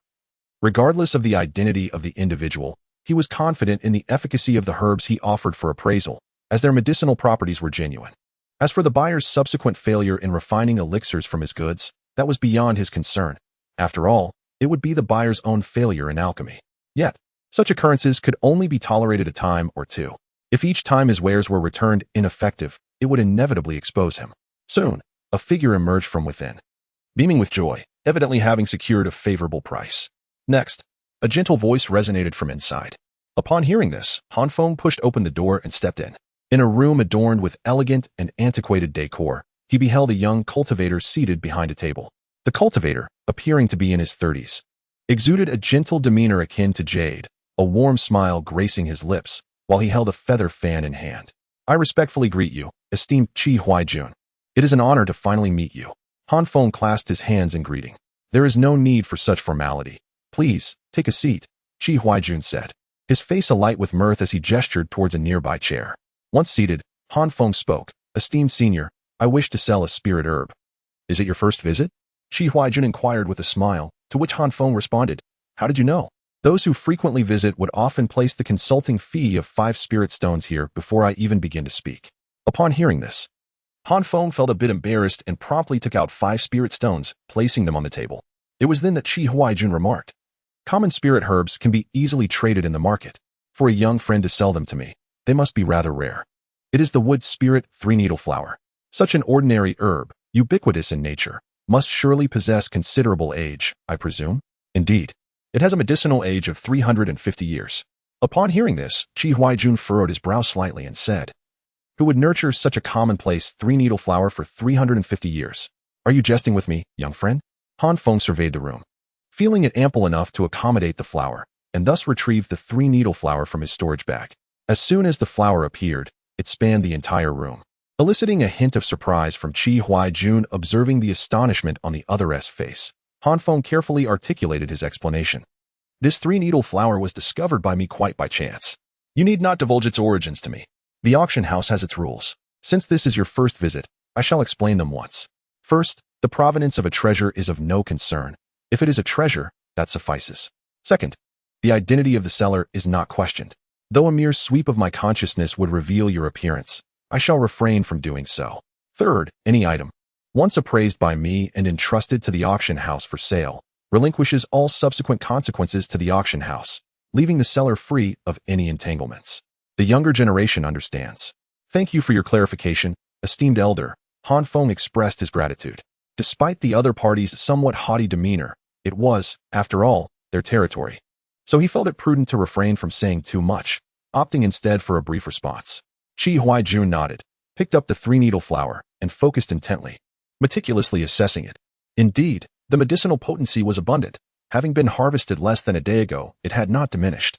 [SPEAKER 1] regardless of the identity of the individual, he was confident in the efficacy of the herbs he offered for appraisal, as their medicinal properties were genuine. As for the buyer's subsequent failure in refining elixirs from his goods, that was beyond his concern. After all, it would be the buyer's own failure in alchemy. Yet, such occurrences could only be tolerated a time or two. If each time his wares were returned ineffective, it would inevitably expose him. Soon, a figure emerged from within, beaming with joy, evidently having secured a favorable price. Next, a gentle voice resonated from inside. Upon hearing this, Han Feng pushed open the door and stepped in. In a room adorned with elegant and antiquated decor, he beheld a young cultivator seated behind a table. The cultivator, appearing to be in his 30s, exuded a gentle demeanor akin to jade, a warm smile gracing his lips, while he held a feather fan in hand. I respectfully greet you, esteemed Qi Huaijun. It is an honor to finally meet you. Han Feng clasped his hands in greeting. There is no need for such formality. Please, take a seat, Qi Huaijun said, his face alight with mirth as he gestured towards a nearby chair. Once seated, Han Feng spoke. Esteemed senior, I wish to sell a spirit herb. Is it your first visit? Qi Huaijun inquired with a smile, to which Han Feng responded, How did you know? Those who frequently visit would often place the consulting fee of 5 spirit stones here before I even begin to speak. Upon hearing this, Han Feng felt a bit embarrassed and promptly took out 5 spirit stones, placing them on the table. It was then that Qi Huaijun remarked, Common spirit herbs can be easily traded in the market. For a young friend to sell them to me, they must be rather rare. It is the wood spirit 3-needle flower. Such an ordinary herb, ubiquitous in nature, must surely possess considerable age, I presume? Indeed. It has a medicinal age of 350 years. Upon hearing this, Qi Huaijun furrowed his brow slightly and said, Who would nurture such a commonplace 3-needle flower for 350 years? Are you jesting with me, young friend? Han Feng surveyed the room, feeling it ample enough to accommodate the flower, and thus retrieved the 3-needle flower from his storage bag. As soon as the flower appeared, it spanned the entire room, eliciting a hint of surprise from Qi Huaijun observing the astonishment on the other's face. Han Feng carefully articulated his explanation. This 3-needle flower was discovered by me quite by chance. You need not divulge its origins to me. The auction house has its rules. Since this is your first visit, I shall explain them once. First, the provenance of a treasure is of no concern. If it is a treasure, that suffices. Second, the identity of the seller is not questioned. Though a mere sweep of my consciousness would reveal your appearance, I shall refrain from doing so. Third, any item, once appraised by me and entrusted to the auction house for sale, relinquishes all subsequent consequences to the auction house, leaving the seller free of any entanglements. The younger generation understands. Thank you for your clarification, esteemed elder. Han Feng expressed his gratitude. Despite the other party's somewhat haughty demeanor, it was, after all, their territory. So he felt it prudent to refrain from saying too much, opting instead for a brief response. Qi Huaijun nodded, picked up the 3-needle flower, and focused intently, meticulously assessing it. Indeed, the medicinal potency was abundant. Having been harvested less than a day ago, it had not diminished,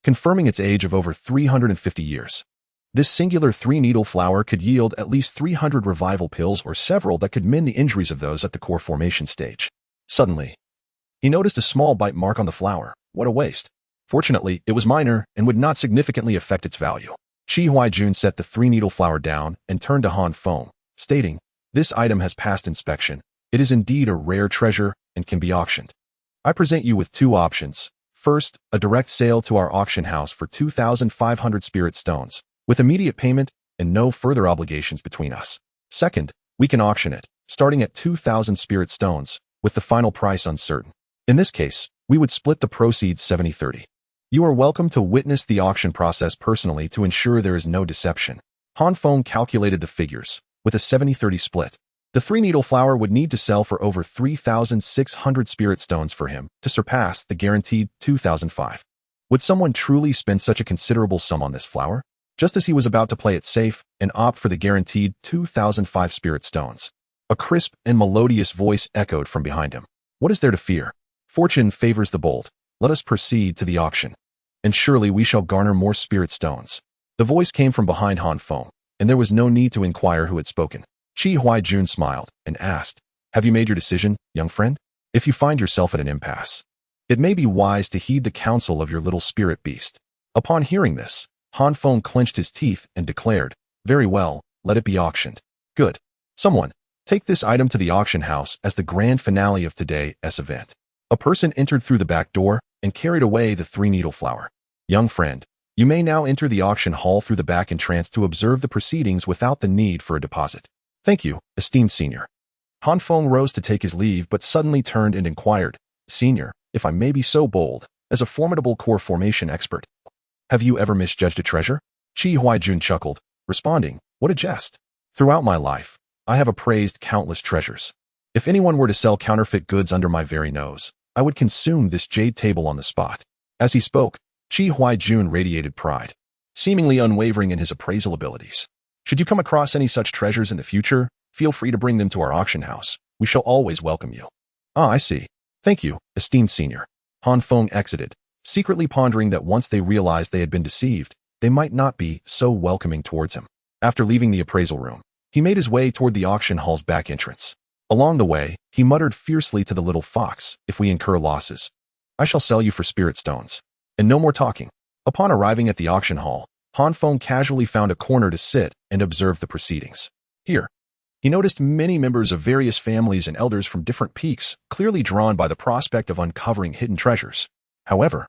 [SPEAKER 1] confirming its age of over 350 years. This singular 3-needle flower could yield at least 300 revival pills or several that could mend the injuries of those at the core formation stage. Suddenly, he noticed a small bite mark on the flower. What a waste. Fortunately, it was minor and would not significantly affect its value. Qi Huaijun set the 3-needle flower down and turned to Han Feng, stating, This item has passed inspection. It is indeed a rare treasure and can be auctioned. I present you with 2 options. First, a direct sale to our auction house for 2,500 spirit stones, with immediate payment and no further obligations between us. Second, we can auction it, starting at 2,000 spirit stones, with the final price uncertain. In this case, we would split the proceeds 70-30. You are welcome to witness the auction process personally to ensure there is no deception. Han Feng calculated the figures, with a 70-30 split. The three-needle flower would need to sell for over 3,600 spirit stones for him to surpass the guaranteed 2,005. Would someone truly spend such a considerable sum on this flower? Just as he was about to play it safe and opt for the guaranteed 2,005 spirit stones, a crisp and melodious voice echoed from behind him. What is there to fear? Fortune favors the bold. Let us proceed to the auction, and surely we shall garner more spirit stones. The voice came from behind Han Feng, and there was no need to inquire who had spoken. Chi Huai-jun smiled and asked, "Have you made your decision, young friend? If you find yourself at an impasse, it may be wise to heed the counsel of your little spirit beast." Upon hearing this, Han Feng clenched his teeth and declared, "Very well, let it be auctioned." Good. Someone, take this item to the auction house as the grand finale of today's event. A person entered through the back door and carried away the three-needle flower. Young friend, you may now enter the auction hall through the back entrance to observe the proceedings without the need for a deposit. Thank you, esteemed senior. Han Feng rose to take his leave but suddenly turned and inquired, "Senior, if I may be so bold, as a formidable core formation expert, have you ever misjudged a treasure?" Chi Huai-jun chuckled, responding, "What a jest. Throughout my life, I have appraised countless treasures. If anyone were to sell counterfeit goods under my very nose, I would consume this jade table on the spot." As he spoke, Chi Huai-jun radiated pride, seemingly unwavering in his appraisal abilities. Should you come across any such treasures in the future, feel free to bring them to our auction house. We shall always welcome you. Ah, I see. Thank you, esteemed senior. Han Feng exited, secretly pondering that once they realized they had been deceived, they might not be so welcoming towards him. After leaving the appraisal room, he made his way toward the auction hall's back entrance. Along the way, he muttered fiercely to the little fox, "If we incur losses, I shall sell you for spirit stones." And no more talking. Upon arriving at the auction hall, Han Feng casually found a corner to sit and observe the proceedings. Here, he noticed many members of various families and elders from different peaks, clearly drawn by the prospect of uncovering hidden treasures. However,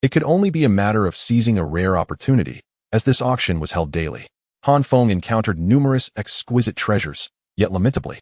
[SPEAKER 1] it could only be a matter of seizing a rare opportunity, as this auction was held daily. Han Feng encountered numerous exquisite treasures, yet lamentably,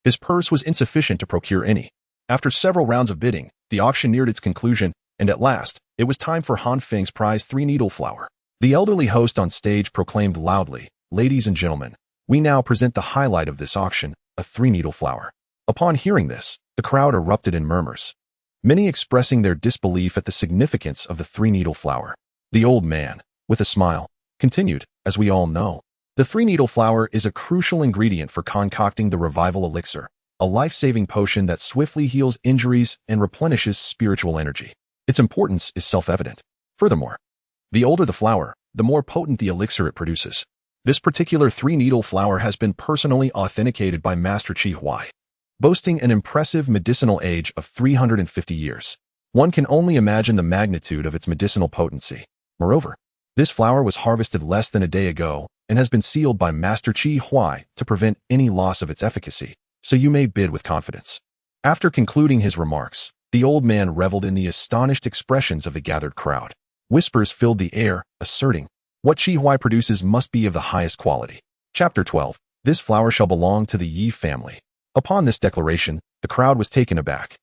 [SPEAKER 1] his purse was insufficient to procure any. After several rounds of bidding, the auction neared its conclusion, and at last, it was time for Han Feng's prize three-needle flower. The elderly host on stage proclaimed loudly, "Ladies and gentlemen, we now present the highlight of this auction, a three-needle flower." Upon hearing this, the crowd erupted in murmurs, many expressing their disbelief at the significance of the three-needle flower. The old man, with a smile, continued, "As we all know, the three-needle flower is a crucial ingredient for concocting the revival elixir, a life-saving potion that swiftly heals injuries and replenishes spiritual energy. Its importance is self-evident. Furthermore, the older the flower, the more potent the elixir it produces. This particular three-needle flower has been personally authenticated by Master Chi Huai, boasting an impressive medicinal age of 350 years. One can only imagine the magnitude of its medicinal potency. Moreover, this flower was harvested less than a day ago and has been sealed by Master Chi Huai to prevent any loss of its efficacy, so you may bid with confidence." After concluding his remarks, the old man reveled in the astonished expressions of the gathered crowd. Whispers filled the air, asserting, "What Chi Huai produces must be of the highest quality." Chapter 12. This flower shall belong to the Yi family. Upon this declaration, the crowd was taken aback.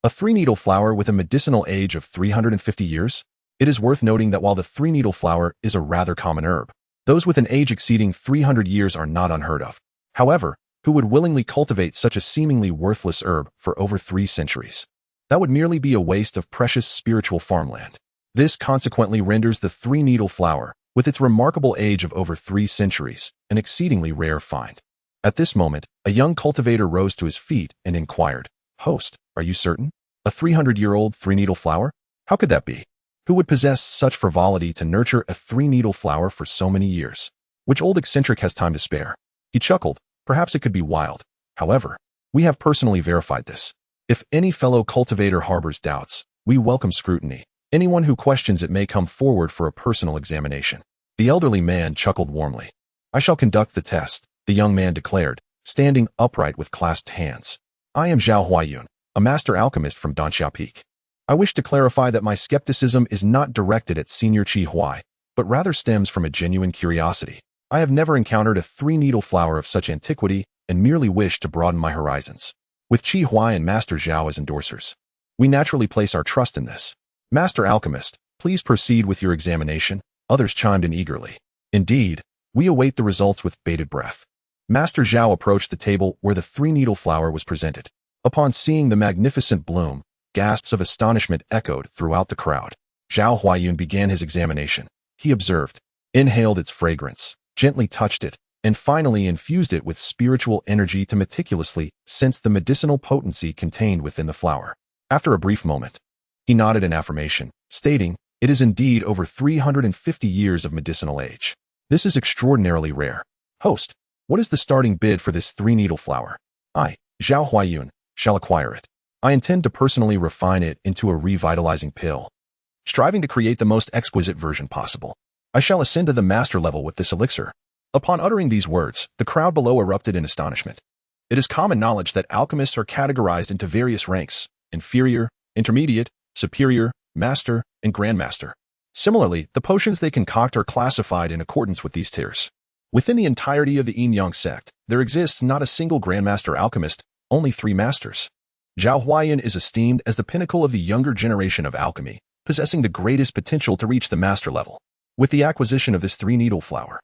[SPEAKER 1] A three-needle flower with a medicinal age of 350 years? It is worth noting that while the three-needle flower is a rather common herb, those with an age exceeding 300 years are not unheard of. However, who would willingly cultivate such a seemingly worthless herb for over 3 centuries? That would merely be a waste of precious spiritual farmland. This consequently renders the three-needle flower, with its remarkable age of over 3 centuries, an exceedingly rare find. At this moment, a young cultivator rose to his feet and inquired, "Host, are you certain? A 300-year-old three-needle flower? How could that be? Who would possess such frivolity to nurture a three-needle flower for so many years? Which old eccentric has time to spare?" He chuckled. Perhaps it could be wild. However, we have personally verified this. If any fellow cultivator harbors doubts, we welcome scrutiny. Anyone who questions it may come forward for a personal examination. The elderly man chuckled warmly. "I shall conduct the test," the young man declared, standing upright with clasped hands. "I am Zhao Huayun, a master alchemist from Danxia Peak. I wish to clarify that my skepticism is not directed at Senior Chi Huai, but rather stems from a genuine curiosity. I have never encountered a three-needle flower of such antiquity and merely wish to broaden my horizons. With Chi Huai and Master Zhao as endorsers, we naturally place our trust in this. Master Alchemist, please proceed with your examination." Others chimed in eagerly. "Indeed, we await the results with bated breath." Master Zhao approached the table where the three-needle flower was presented. Upon seeing the magnificent bloom, gasps of astonishment echoed throughout the crowd. Zhao Huayun began his examination. He observed, inhaled its fragrance, gently touched it, and finally infused it with spiritual energy to meticulously sense the medicinal potency contained within the flower. After a brief moment, he nodded in affirmation, stating, "It is indeed over 350 years of medicinal age. This is extraordinarily rare. Host, what is the starting bid for this three-needle flower? I, Zhao Huayun, shall acquire it. I intend to personally refine it into a revitalizing pill, striving to create the most exquisite version possible. I shall ascend to the master level with this elixir." Upon uttering these words, the crowd below erupted in astonishment. It is common knowledge that alchemists are categorized into various ranks: inferior, intermediate, superior, master, and grandmaster. Similarly, the potions they concoct are classified in accordance with these tiers. Within the entirety of the Yin-Yang sect, there exists not a single grandmaster alchemist, only 3 masters. Zhao Huayan is esteemed as the pinnacle of the younger generation of alchemy, possessing the greatest potential to reach the master level. With the acquisition of this three-needle flower,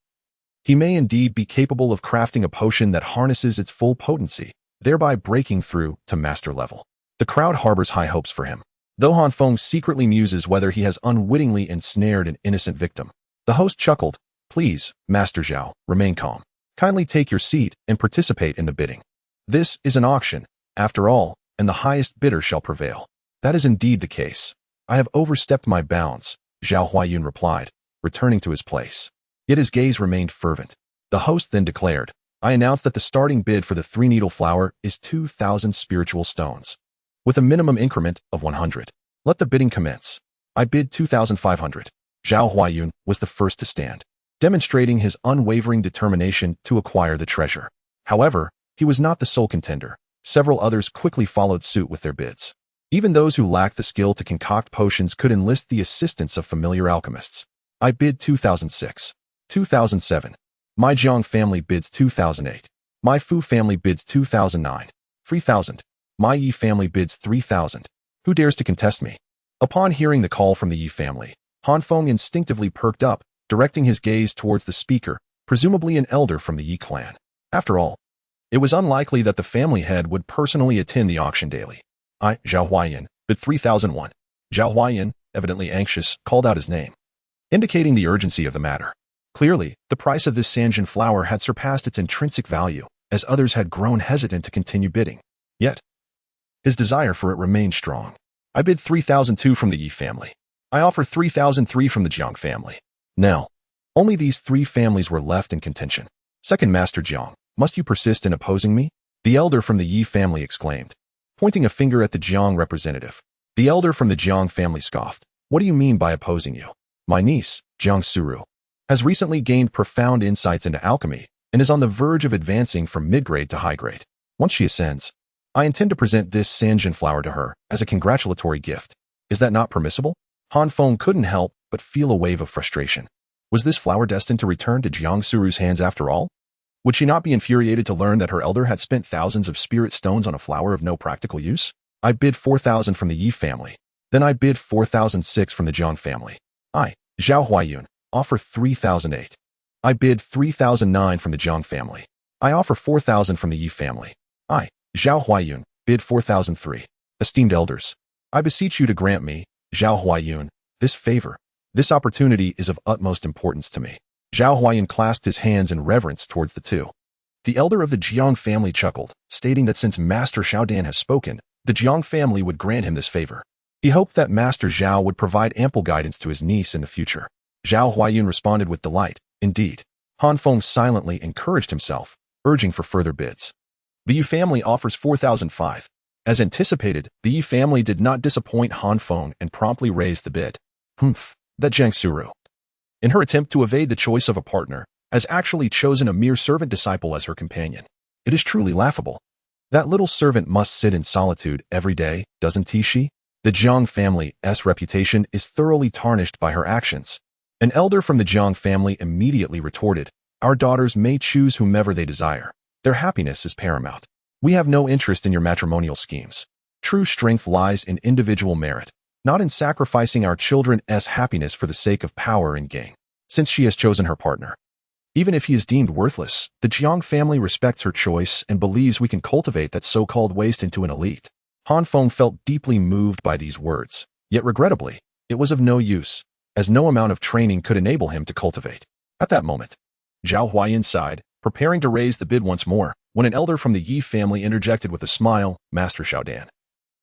[SPEAKER 1] he may indeed be capable of crafting a potion that harnesses its full potency, thereby breaking through to master level. The crowd harbors high hopes for him, though Han Feng secretly muses whether he has unwittingly ensnared an innocent victim. The host chuckled, "Please, Master Zhao, remain calm. Kindly take your seat and participate in the bidding. This is an auction, after all, and the highest bidder shall prevail." "That is indeed the case. I have overstepped my bounds," Zhao Huayun replied, returning to his place. Yet his gaze remained fervent. The host then declared, "I announce that the starting bid for the three-needle flower is 2,000 spiritual stones, with a minimum increment of 100. Let the bidding commence. I bid 2,500. Zhao Huayun was the first to stand, demonstrating his unwavering determination to acquire the treasure. However, he was not the sole contender. Several others quickly followed suit with their bids. Even those who lacked the skill to concoct potions could enlist the assistance of familiar alchemists. I bid 2,006. 2,007. My Jiang family bids 2,008. My Fu family bids 2,009. 3,000. My Yi family bids 3,000. Who dares to contest me?" Upon hearing the call from the Yi family, Han Feng instinctively perked up, directing his gaze towards the speaker, presumably an elder from the Yi clan. After all, it was unlikely that the family head would personally attend the auction daily. "I, Zhao Huayan, bid 3,001. Zhao Huayan, evidently anxious, called out his name, indicating the urgency of the matter. Clearly, the price of this Sanjin flower had surpassed its intrinsic value, as others had grown hesitant to continue bidding. Yet, his desire for it remained strong. "I bid 3,002 from the Yi family. I offer 3,003 from the Jiang family." Now, only these 3 families were left in contention. "Second Master Jiang, must you persist in opposing me?" the elder from the Yi family exclaimed, pointing a finger at the Jiang representative. The elder from the Jiang family scoffed. "What do you mean by opposing you? My niece, Jiang Suru, has recently gained profound insights into alchemy and is on the verge of advancing from mid-grade to high-grade. Once she ascends, I intend to present this Sanjin flower to her as a congratulatory gift. Is that not permissible?" Han Feng couldn't help but feel a wave of frustration. Was this flower destined to return to Jiang Suru's hands after all? Would she not be infuriated to learn that her elder had spent thousands of spirit stones on a flower of no practical use? "I bid 4,000 from the Yi family. Then I bid 4,006 from the Jiang family. I, Zhao Huayun, offer 3,008. I bid 3,009 from the Jiang family. I offer 4,000 from the Yi family. I, Zhao Huayun, bid 4,003. Esteemed elders, I beseech you to grant me, Zhao Huayun, this favor. This opportunity is of utmost importance to me." Zhao Huayun clasped his hands in reverence towards the 2. The elder of the Jiang family chuckled, stating that since Master Showdown has spoken, the Jiang family would grant him this favor. He hoped that Master Zhao would provide ample guidance to his niece in the future. Zhao Huayun responded with delight. Indeed. Han Feng silently encouraged himself, urging for further bids. The Yi family offers 4,005. As anticipated, the Yi family did not disappoint Han Feng and promptly raised the bid. That Jiang Suru, in her attempt to evade the choice of a partner, has actually chosen a mere servant disciple as her companion. It is truly laughable. That little servant must sit in solitude every day, doesn't she? The Jiang family's reputation is thoroughly tarnished by her actions. An elder from the Jiang family immediately retorted, "Our daughters may choose whomever they desire. Their happiness is paramount. We have no interest in your matrimonial schemes. True strength lies in individual merit, not in sacrificing our children's happiness for the sake of power and gain. Since she has chosen her partner, Even if he is deemed worthless, the Jiang family respects her choice and believes we can cultivate that so-called waste into an elite. Han Feng felt deeply moved by these words, yet regrettably, it was of no use, as no amount of training could enable him to cultivate. At that moment, Zhao Huayan sighed, preparing to raise the bid once more, when an elder from the Yi family interjected with a smile, Master Showdown.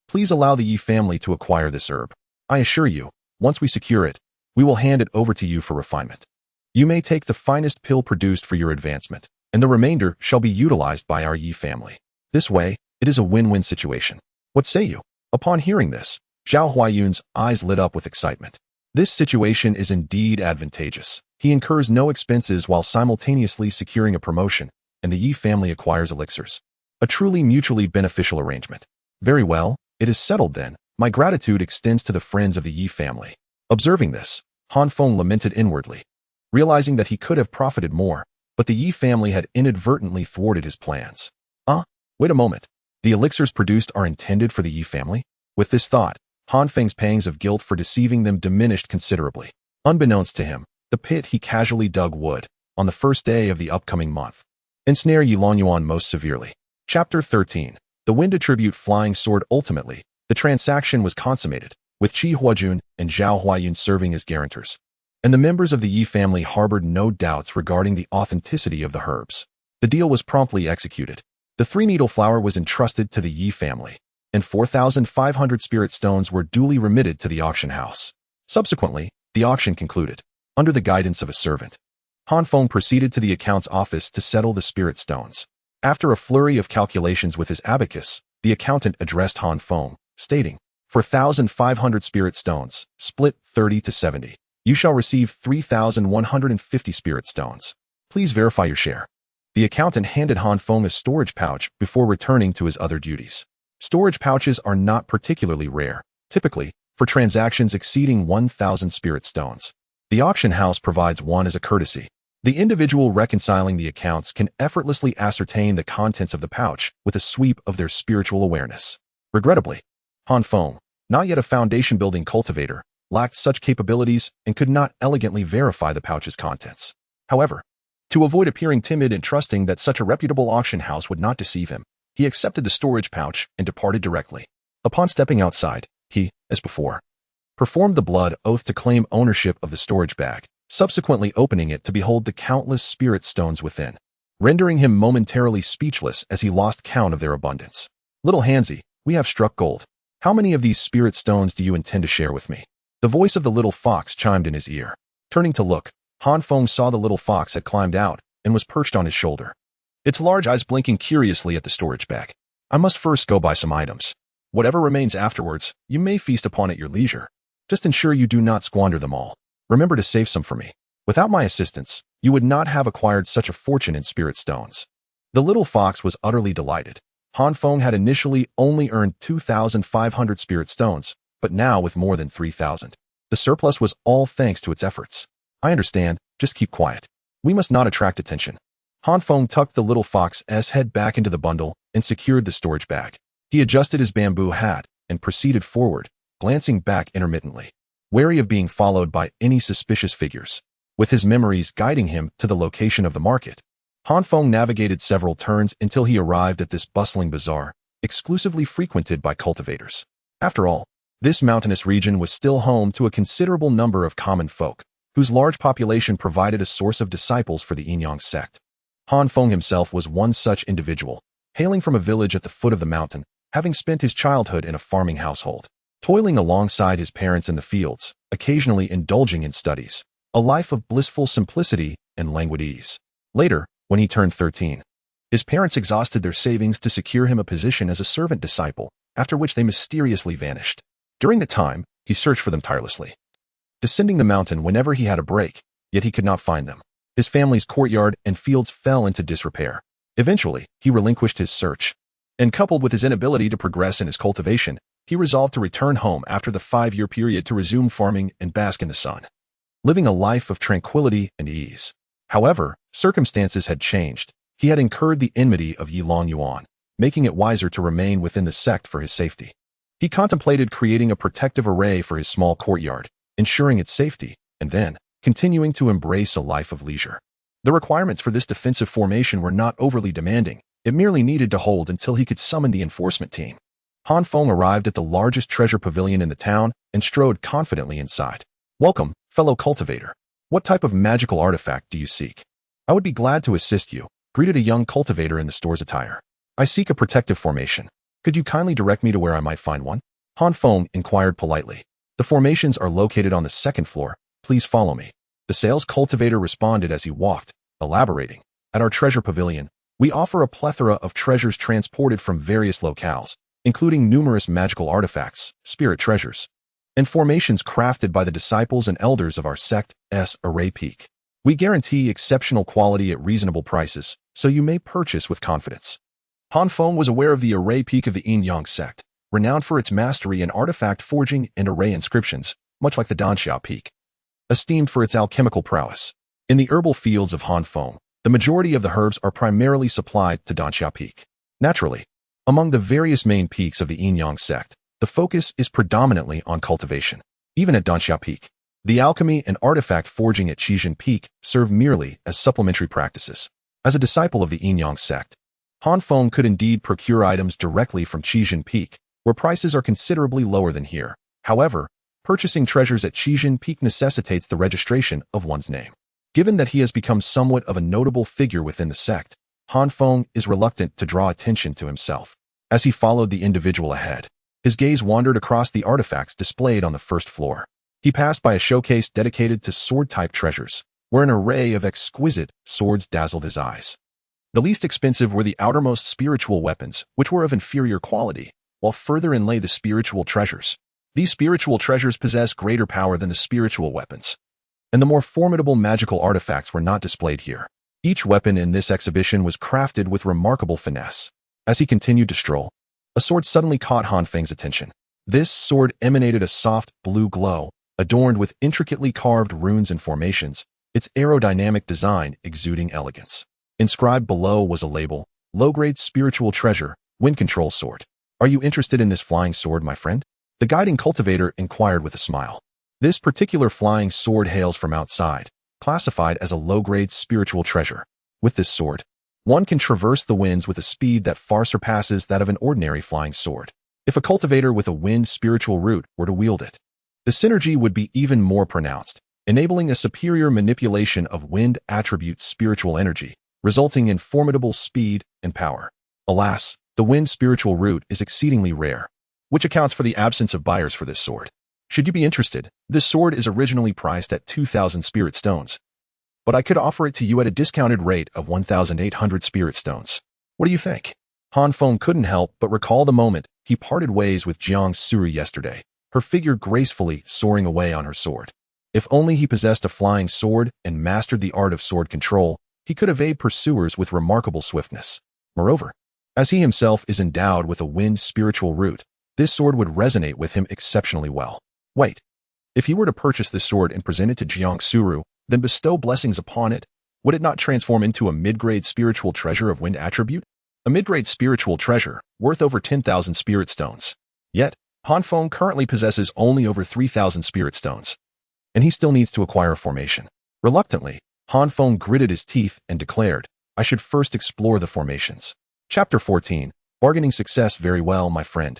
[SPEAKER 1] Please allow the Yi family to acquire this herb. I assure you, once we secure it, we will hand it over to you for refinement. You may take the finest pill produced for your advancement, and the remainder shall be utilized by our Yi family. This way, it is a win-win situation. What say you? Upon hearing this, Zhao Huayun's eyes lit up with excitement. This situation is indeed advantageous. He incurs no expenses while simultaneously securing a promotion, and the Yi family acquires elixirs. A truly mutually beneficial arrangement. Very well, it is settled then. My gratitude extends to the friends of the Yi family. Observing this, Han Feng lamented inwardly, realizing that he could have profited more, but the Yi family had inadvertently thwarted his plans. Wait a moment. The elixirs produced are intended for the Yi family? With this thought, Han Feng's pangs of guilt for deceiving them diminished considerably. Unbeknownst to him, the pit he casually dug would, on the first day of the upcoming month, ensnare Yi Longyuan most severely. Chapter 13. The Wind Attribute Flying Sword. Ultimately, the transaction was consummated, with Qi Huajun and Zhao Huayun serving as guarantors, and the members of the Yi family harbored no doubts regarding the authenticity of the herbs. The deal was promptly executed. The three-needle flower was entrusted to the Yi family, and 4,500 spirit stones were duly remitted to the auction house. Subsequently, the auction concluded. Under the guidance of a servant, Han Feng proceeded to the accounts office to settle the spirit stones. After a flurry of calculations with his abacus, the accountant addressed Han Feng, stating, "For 1,500 spirit stones, split 30 to 70. You shall receive 3,150 spirit stones. Please verify your share." The accountant handed Han Feng a storage pouch before returning to his other duties. Storage pouches are not particularly rare, typically, for transactions exceeding 1,000 spirit stones. The auction house provides one as a courtesy. The individual reconciling the accounts can effortlessly ascertain the contents of the pouch with a sweep of their spiritual awareness. Regrettably, Han Feng, not yet a foundation-building cultivator, lacked such capabilities and could not elegantly verify the pouch's contents. However, to avoid appearing timid and trusting that such a reputable auction house would not deceive him, he accepted the storage pouch and departed directly. Upon stepping outside, he, as before, performed the blood oath to claim ownership of the storage bag, subsequently opening it to behold the countless spirit stones within, rendering him momentarily speechless as he lost count of their abundance. "Little Hansy, we have struck gold. How many of these spirit stones do you intend to share with me?" The voice of the little fox chimed in his ear. Turning to look, Han Feng saw the little fox had climbed out and was perched on his shoulder, its large eyes blinking curiously at the storage bag. "I must first go buy some items. Whatever remains afterwards, you may feast upon at your leisure. Just ensure you do not squander them all. Remember to save some for me. Without my assistance, you would not have acquired such a fortune in spirit stones." The little fox was utterly delighted. Han Feng had initially only earned 2,500 spirit stones, but now with more than 3,000. The surplus was all thanks to its efforts. "I understand, just keep quiet. We must not attract attention." Han Feng tucked the little fox's head back into the bundle and secured the storage bag. He adjusted his bamboo hat and proceeded forward, glancing back intermittently, wary of being followed by any suspicious figures. With his memories guiding him to the location of the market, Han Feng navigated several turns until he arrived at this bustling bazaar, exclusively frequented by cultivators. After all, this mountainous region was still home to a considerable number of common folk, whose large population provided a source of disciples for the Yinyang sect. Han Feng himself was one such individual, hailing from a village at the foot of the mountain, having spent his childhood in a farming household, toiling alongside his parents in the fields, occasionally indulging in studies, a life of blissful simplicity and languid ease. Later, when he turned 13, his parents exhausted their savings to secure him a position as a servant disciple, after which they mysteriously vanished. During the time, he searched for them tirelessly, descending the mountain whenever he had a break, yet he could not find them. His family's courtyard and fields fell into disrepair. Eventually, he relinquished his search, and coupled with his inability to progress in his cultivation, he resolved to return home after the 5-year period to resume farming and bask in the sun, living a life of tranquility and ease. However, circumstances had changed. He had incurred the enmity of Yi Longyuan, making it wiser to remain within the sect for his safety. He contemplated creating a protective array for his small courtyard, ensuring its safety, and then continuing to embrace a life of leisure. The requirements for this defensive formation were not overly demanding. It merely needed to hold until he could summon the enforcement team. Feng arrived at the largest treasure pavilion in the town and strode confidently inside. "Welcome, fellow cultivator. What type of magical artifact do you seek?" "I would be glad to assist you," greeted a young cultivator in the store's attire. "I seek a protective formation. Could you kindly direct me to where I might find one?" Feng inquired politely. "The formations are located on the second floor. Please follow me." The sales cultivator responded as he walked, elaborating. "At our treasure pavilion, we offer a plethora of treasures transported from various locales, including numerous magical artifacts, spirit treasures, and formations crafted by the disciples and elders of our sect's array peak. We guarantee exceptional quality at reasonable prices, so you may purchase with confidence." Feng was aware of the array peak of the Yin-Yang sect, renowned for its mastery in artifact forging and array inscriptions, much like the Danxiao peak, esteemed for its alchemical prowess. In the herbal fields of Feng, the majority of the herbs are primarily supplied to Danxiao peak. Naturally, among the various main peaks of the Yin-Yang sect, the focus is predominantly on cultivation. Even at Danxiao peak, the alchemy and artifact forging at Qijin peak serve merely as supplementary practices. As a disciple of the Yin-Yang sect, Feng could indeed procure items directly from Qijin peak, where prices are considerably lower than here. However, purchasing treasures at Qijin peak necessitates the registration of one's name. Given that he has become somewhat of a notable figure within the sect, Feng is reluctant to draw attention to himself. As he followed the individual ahead, his gaze wandered across the artifacts displayed on the first floor. He passed by a showcase dedicated to sword-type treasures, where an array of exquisite swords dazzled his eyes. The least expensive were the outermost spiritual weapons, which were of inferior quality, while further inlay the spiritual treasures. These spiritual treasures possess greater power than the spiritual weapons, and the more formidable magical artifacts were not displayed here. Each weapon in this exhibition was crafted with remarkable finesse. As he continued to stroll, a sword suddenly caught Feng's attention. This sword emanated a soft blue glow, adorned with intricately carved runes and formations, its aerodynamic design exuding elegance. Inscribed below was a label, "Low-grade spiritual treasure, wind control sword." "Are you interested in this flying sword, my friend?" the guiding cultivator inquired with a smile. This particular flying sword hails from outside, classified as a low-grade spiritual treasure. With this sword, one can traverse the winds with a speed that far surpasses that of an ordinary flying sword. If a cultivator with a wind spiritual root were to wield it, the synergy would be even more pronounced, enabling a superior manipulation of wind attribute spiritual energy, resulting in formidable speed and power. Alas, the wind spiritual root is exceedingly rare, which accounts for the absence of buyers for this sword. Should you be interested, this sword is originally priced at 2,000 spirit stones, but I could offer it to you at a discounted rate of 1,800 spirit stones. What do you think? Feng couldn't help but recall the moment he parted ways with Jiang Suru yesterday, her figure gracefully soaring away on her sword. If only he possessed a flying sword and mastered the art of sword control, he could evade pursuers with remarkable swiftness. Moreover, as he himself is endowed with a wind spiritual root, this sword would resonate with him exceptionally well. Wait, if he were to purchase this sword and present it to Jiang Suru, then bestow blessings upon it, would it not transform into a mid-grade spiritual treasure of wind attribute? A mid-grade spiritual treasure, worth over 10,000 spirit stones. Yet, Feng currently possesses only over 3,000 spirit stones, and he still needs to acquire a formation. Reluctantly, Feng gritted his teeth and declared, "I should first explore the formations." Chapter 14. Bargaining success. Very well, my friend.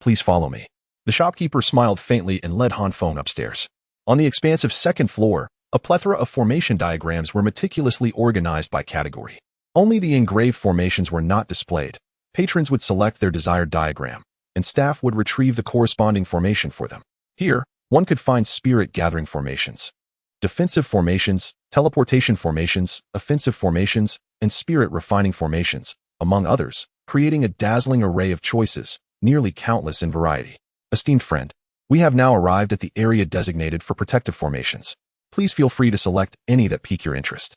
[SPEAKER 1] Please follow me. The shopkeeper smiled faintly and led Feng upstairs. On the expansive second floor, a plethora of formation diagrams were meticulously organized by category. Only the engraved formations were not displayed. Patrons would select their desired diagram, and staff would retrieve the corresponding formation for them. Here, one could find spirit-gathering formations, defensive formations, teleportation formations, offensive formations, and spirit-refining formations, among others, creating a dazzling array of choices, nearly countless in variety. Esteemed friend, we have now arrived at the area designated for protective formations. Please feel free to select any that pique your interest.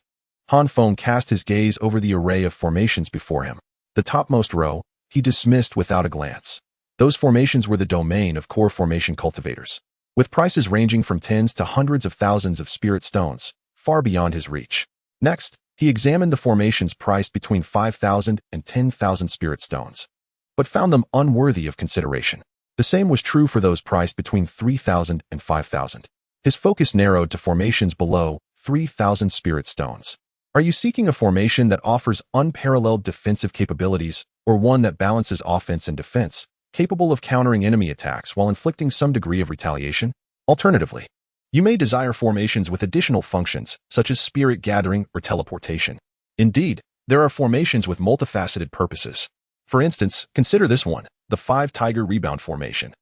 [SPEAKER 1] Feng cast his gaze over the array of formations before him. The topmost row, he dismissed without a glance. Those formations were the domain of core formation cultivators, with prices ranging from tens to hundreds of thousands of spirit stones, far beyond his reach. Next, he examined the formations priced between 5,000 and 10,000 spirit stones, but found them unworthy of consideration. The same was true for those priced between 3,000 and 5,000. His focus narrowed to formations below 3,000 spirit stones. Are you seeking a formation that offers unparalleled defensive capabilities, or one that balances offense and defense, capable of countering enemy attacks while inflicting some degree of retaliation? Alternatively, you may desire formations with additional functions, such as spirit gathering or teleportation. Indeed, there are formations with multifaceted purposes. For instance, consider this one, the 5-Tiger Rebound Formation,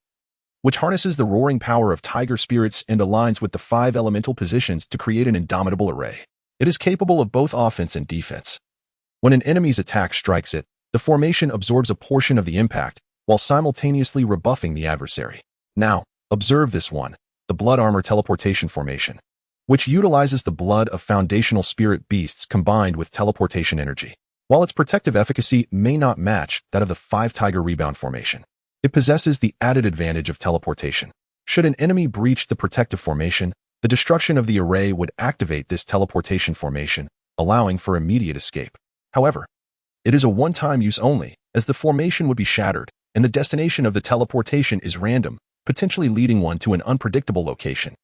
[SPEAKER 1] which harnesses the roaring power of tiger spirits and aligns with the 5 elemental positions to create an indomitable array. It is capable of both offense and defense. When an enemy's attack strikes it, the formation absorbs a portion of the impact, while simultaneously rebuffing the adversary. Now, observe this one, the Blood Armor Teleportation Formation, which utilizes the blood of foundational spirit beasts combined with teleportation energy. While its protective efficacy may not match that of the 5-Tiger Rebound Formation, it possesses the added advantage of teleportation. Should an enemy breach the protective formation, the destruction of the array would activate this teleportation formation, allowing for immediate escape. However, it is a one-time use only, as the formation would be shattered, and the destination of the teleportation is random, potentially leading one to an unpredictable location.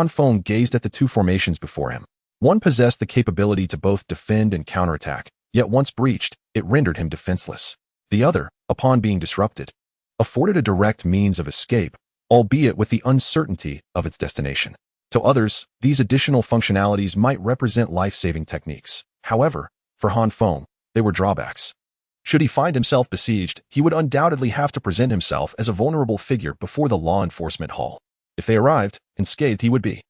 [SPEAKER 1] Feng gazed at the 2 formations before him. One possessed the capability to both defend and counterattack, yet once breached, it rendered him defenseless. The other, upon being disrupted, afforded a direct means of escape, albeit with the uncertainty of its destination. To others, these additional functionalities might represent life-saving techniques. However, for Feng, they were drawbacks. Should he find himself besieged, he would undoubtedly have to present himself as a vulnerable figure before the law enforcement hall. If they arrived, unscathed he would be,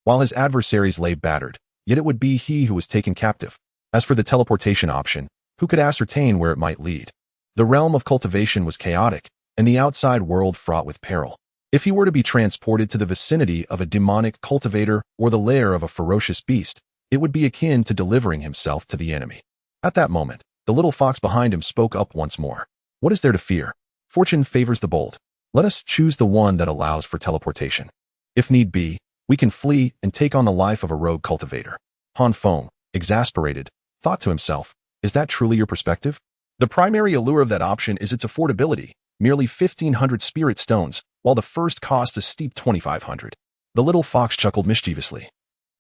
[SPEAKER 1] while his adversaries lay battered, yet it would be he who was taken captive. As for the teleportation option, who could ascertain where it might lead? The realm of cultivation was chaotic, and the outside world fraught with peril. If he were to be transported to the vicinity of a demonic cultivator or the lair of a ferocious beast, it would be akin to delivering himself to the enemy. At that moment, the little fox behind him spoke up once more. What is there to fear? Fortune favors the bold. Let us choose the one that allows for teleportation. If need be, we can flee and take on the life of a rogue cultivator. Feng, exasperated, thought to himself, is that truly your perspective? The primary allure of that option is its affordability, merely 1,500 spirit stones, while the first cost a steep 2,500. The little fox chuckled mischievously,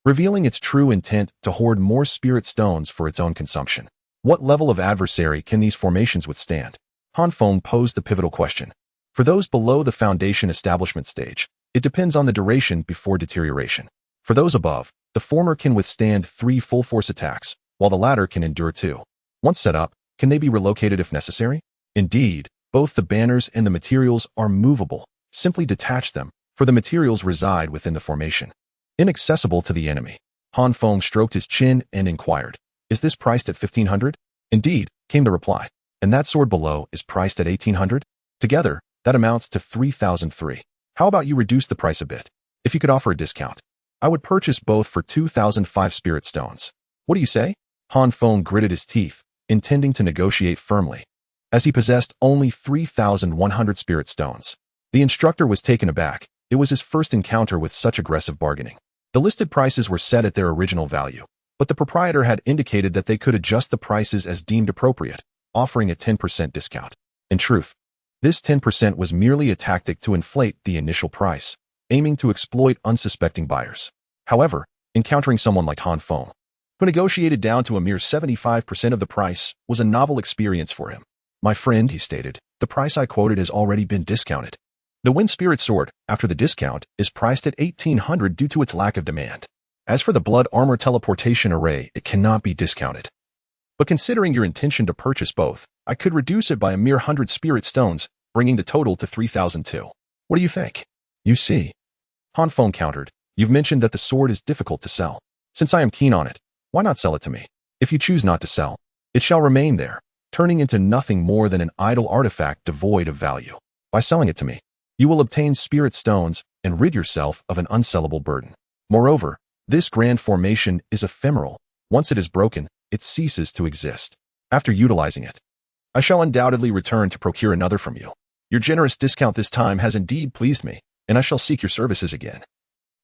[SPEAKER 1] revealing its true intent to hoard more spirit stones for its own consumption. What level of adversary can these formations withstand? Feng posed the pivotal question. For those below the foundation establishment stage, it depends on the duration before deterioration. For those above, the former can withstand 3 full-force attacks, while the latter can endure 2. Once set up, can they be relocated if necessary? Indeed, both the banners and the materials are movable. Simply detach them, for the materials reside within the formation, inaccessible to the enemy. Feng stroked his chin and inquired, is this priced at 1,500? Indeed, came the reply. And that sword below is priced at 1,800? Together, that amounts to 3,003. How about you reduce the price a bit? If you could offer a discount, I would purchase both for 2,005 spirit stones. What do you say? Feng gritted his teeth, intending to negotiate firmly, as he possessed only 3,100 spirit stones. The instructor was taken aback. It was his first encounter with such aggressive bargaining. The listed prices were set at their original value, but the proprietor had indicated that they could adjust the prices as deemed appropriate, offering a 10% discount. In truth, this 10% was merely a tactic to inflate the initial price, aiming to exploit unsuspecting buyers. However, encountering someone like Feng, who negotiated down to a mere 75% of the price, was a novel experience for him. My friend, he stated, the price I quoted has already been discounted. The Wind Spirit Sword, after the discount, is priced at 1,800 due to its lack of demand. As for the Blood Armor Teleportation Array, it cannot be discounted. But considering your intention to purchase both, I could reduce it by a mere 100 spirit stones, bringing the total to 3,002. What do you think? You see, Feng countered, you've mentioned that the sword is difficult to sell. Since I am keen on it, why not sell it to me? If you choose not to sell, it shall remain there, turning into nothing more than an idle artifact devoid of value. By selling it to me, you will obtain spirit stones and rid yourself of an unsellable burden. Moreover, this grand formation is ephemeral. Once it is broken, it ceases to exist. After utilizing it, I shall undoubtedly return to procure another from you. Your generous discount this time has indeed pleased me, and I shall seek your services again,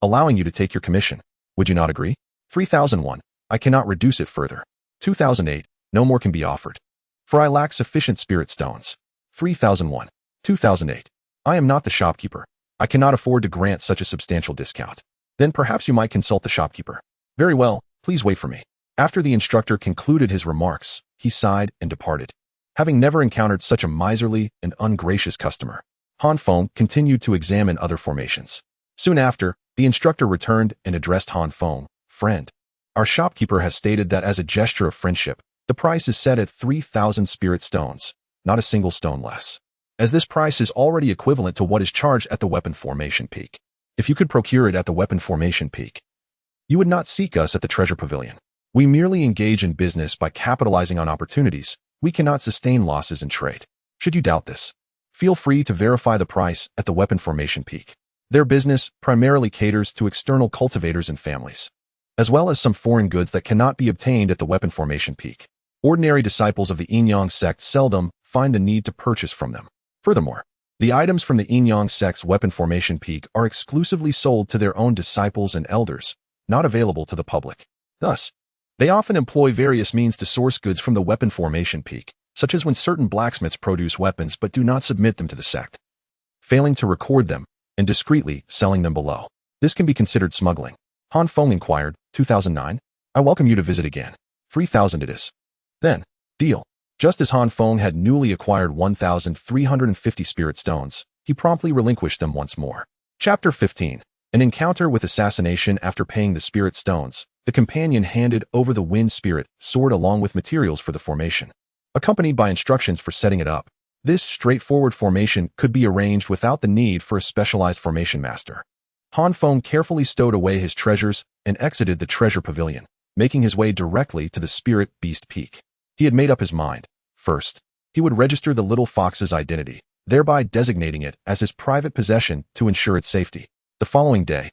[SPEAKER 1] allowing you to take your commission. Would you not agree? 3,001. I cannot reduce it further. 2,008. No more can be offered, for I lack sufficient spirit stones. 3,001. 2,008. I am not the shopkeeper. I cannot afford to grant such a substantial discount. Then perhaps you might consult the shopkeeper. Very well, please wait for me. After the instructor concluded his remarks, he sighed and departed. Having never encountered such a miserly and ungracious customer, Feng continued to examine other formations. Soon after, the instructor returned and addressed Feng, "Friend, our shopkeeper has stated that as a gesture of friendship, the price is set at 3,000 spirit stones, not a single stone less, as this price is already equivalent to what is charged at the weapon formation peak. If you could procure it at the weapon formation peak, you would not seek us at the treasure pavilion. We merely engage in business by capitalizing on opportunities. We cannot sustain losses in trade. Should you doubt this, feel free to verify the price at the weapon formation peak. Their business primarily caters to external cultivators and families, as well as some foreign goods that cannot be obtained at the weapon formation peak. Ordinary disciples of the Yin-Yang sect seldom find the need to purchase from them. Furthermore, the items from the Yin-Yang sect's weapon formation peak are exclusively sold to their own disciples and elders, not available to the public. Thus, they often employ various means to source goods from the weapon formation peak, such as when certain blacksmiths produce weapons but do not submit them to the sect, failing to record them and discreetly selling them below. This can be considered smuggling. Feng inquired, 2009? I welcome you to visit again. 3,000 it is. Then, deal. Just as Feng had newly acquired 1,350 spirit stones, he promptly relinquished them once more. Chapter 15. An encounter with Assassination. After paying the spirit stones, the companion handed over the wind spirit sword along with materials for the formation, accompanied by instructions for setting it up. This straightforward formation could be arranged without the need for a specialized formation master. Feng carefully stowed away his treasures and exited the treasure pavilion, making his way directly to the spirit beast peak. He had made up his mind. First, he would register the little fox's identity, thereby designating it as his private possession to ensure its safety. The following day,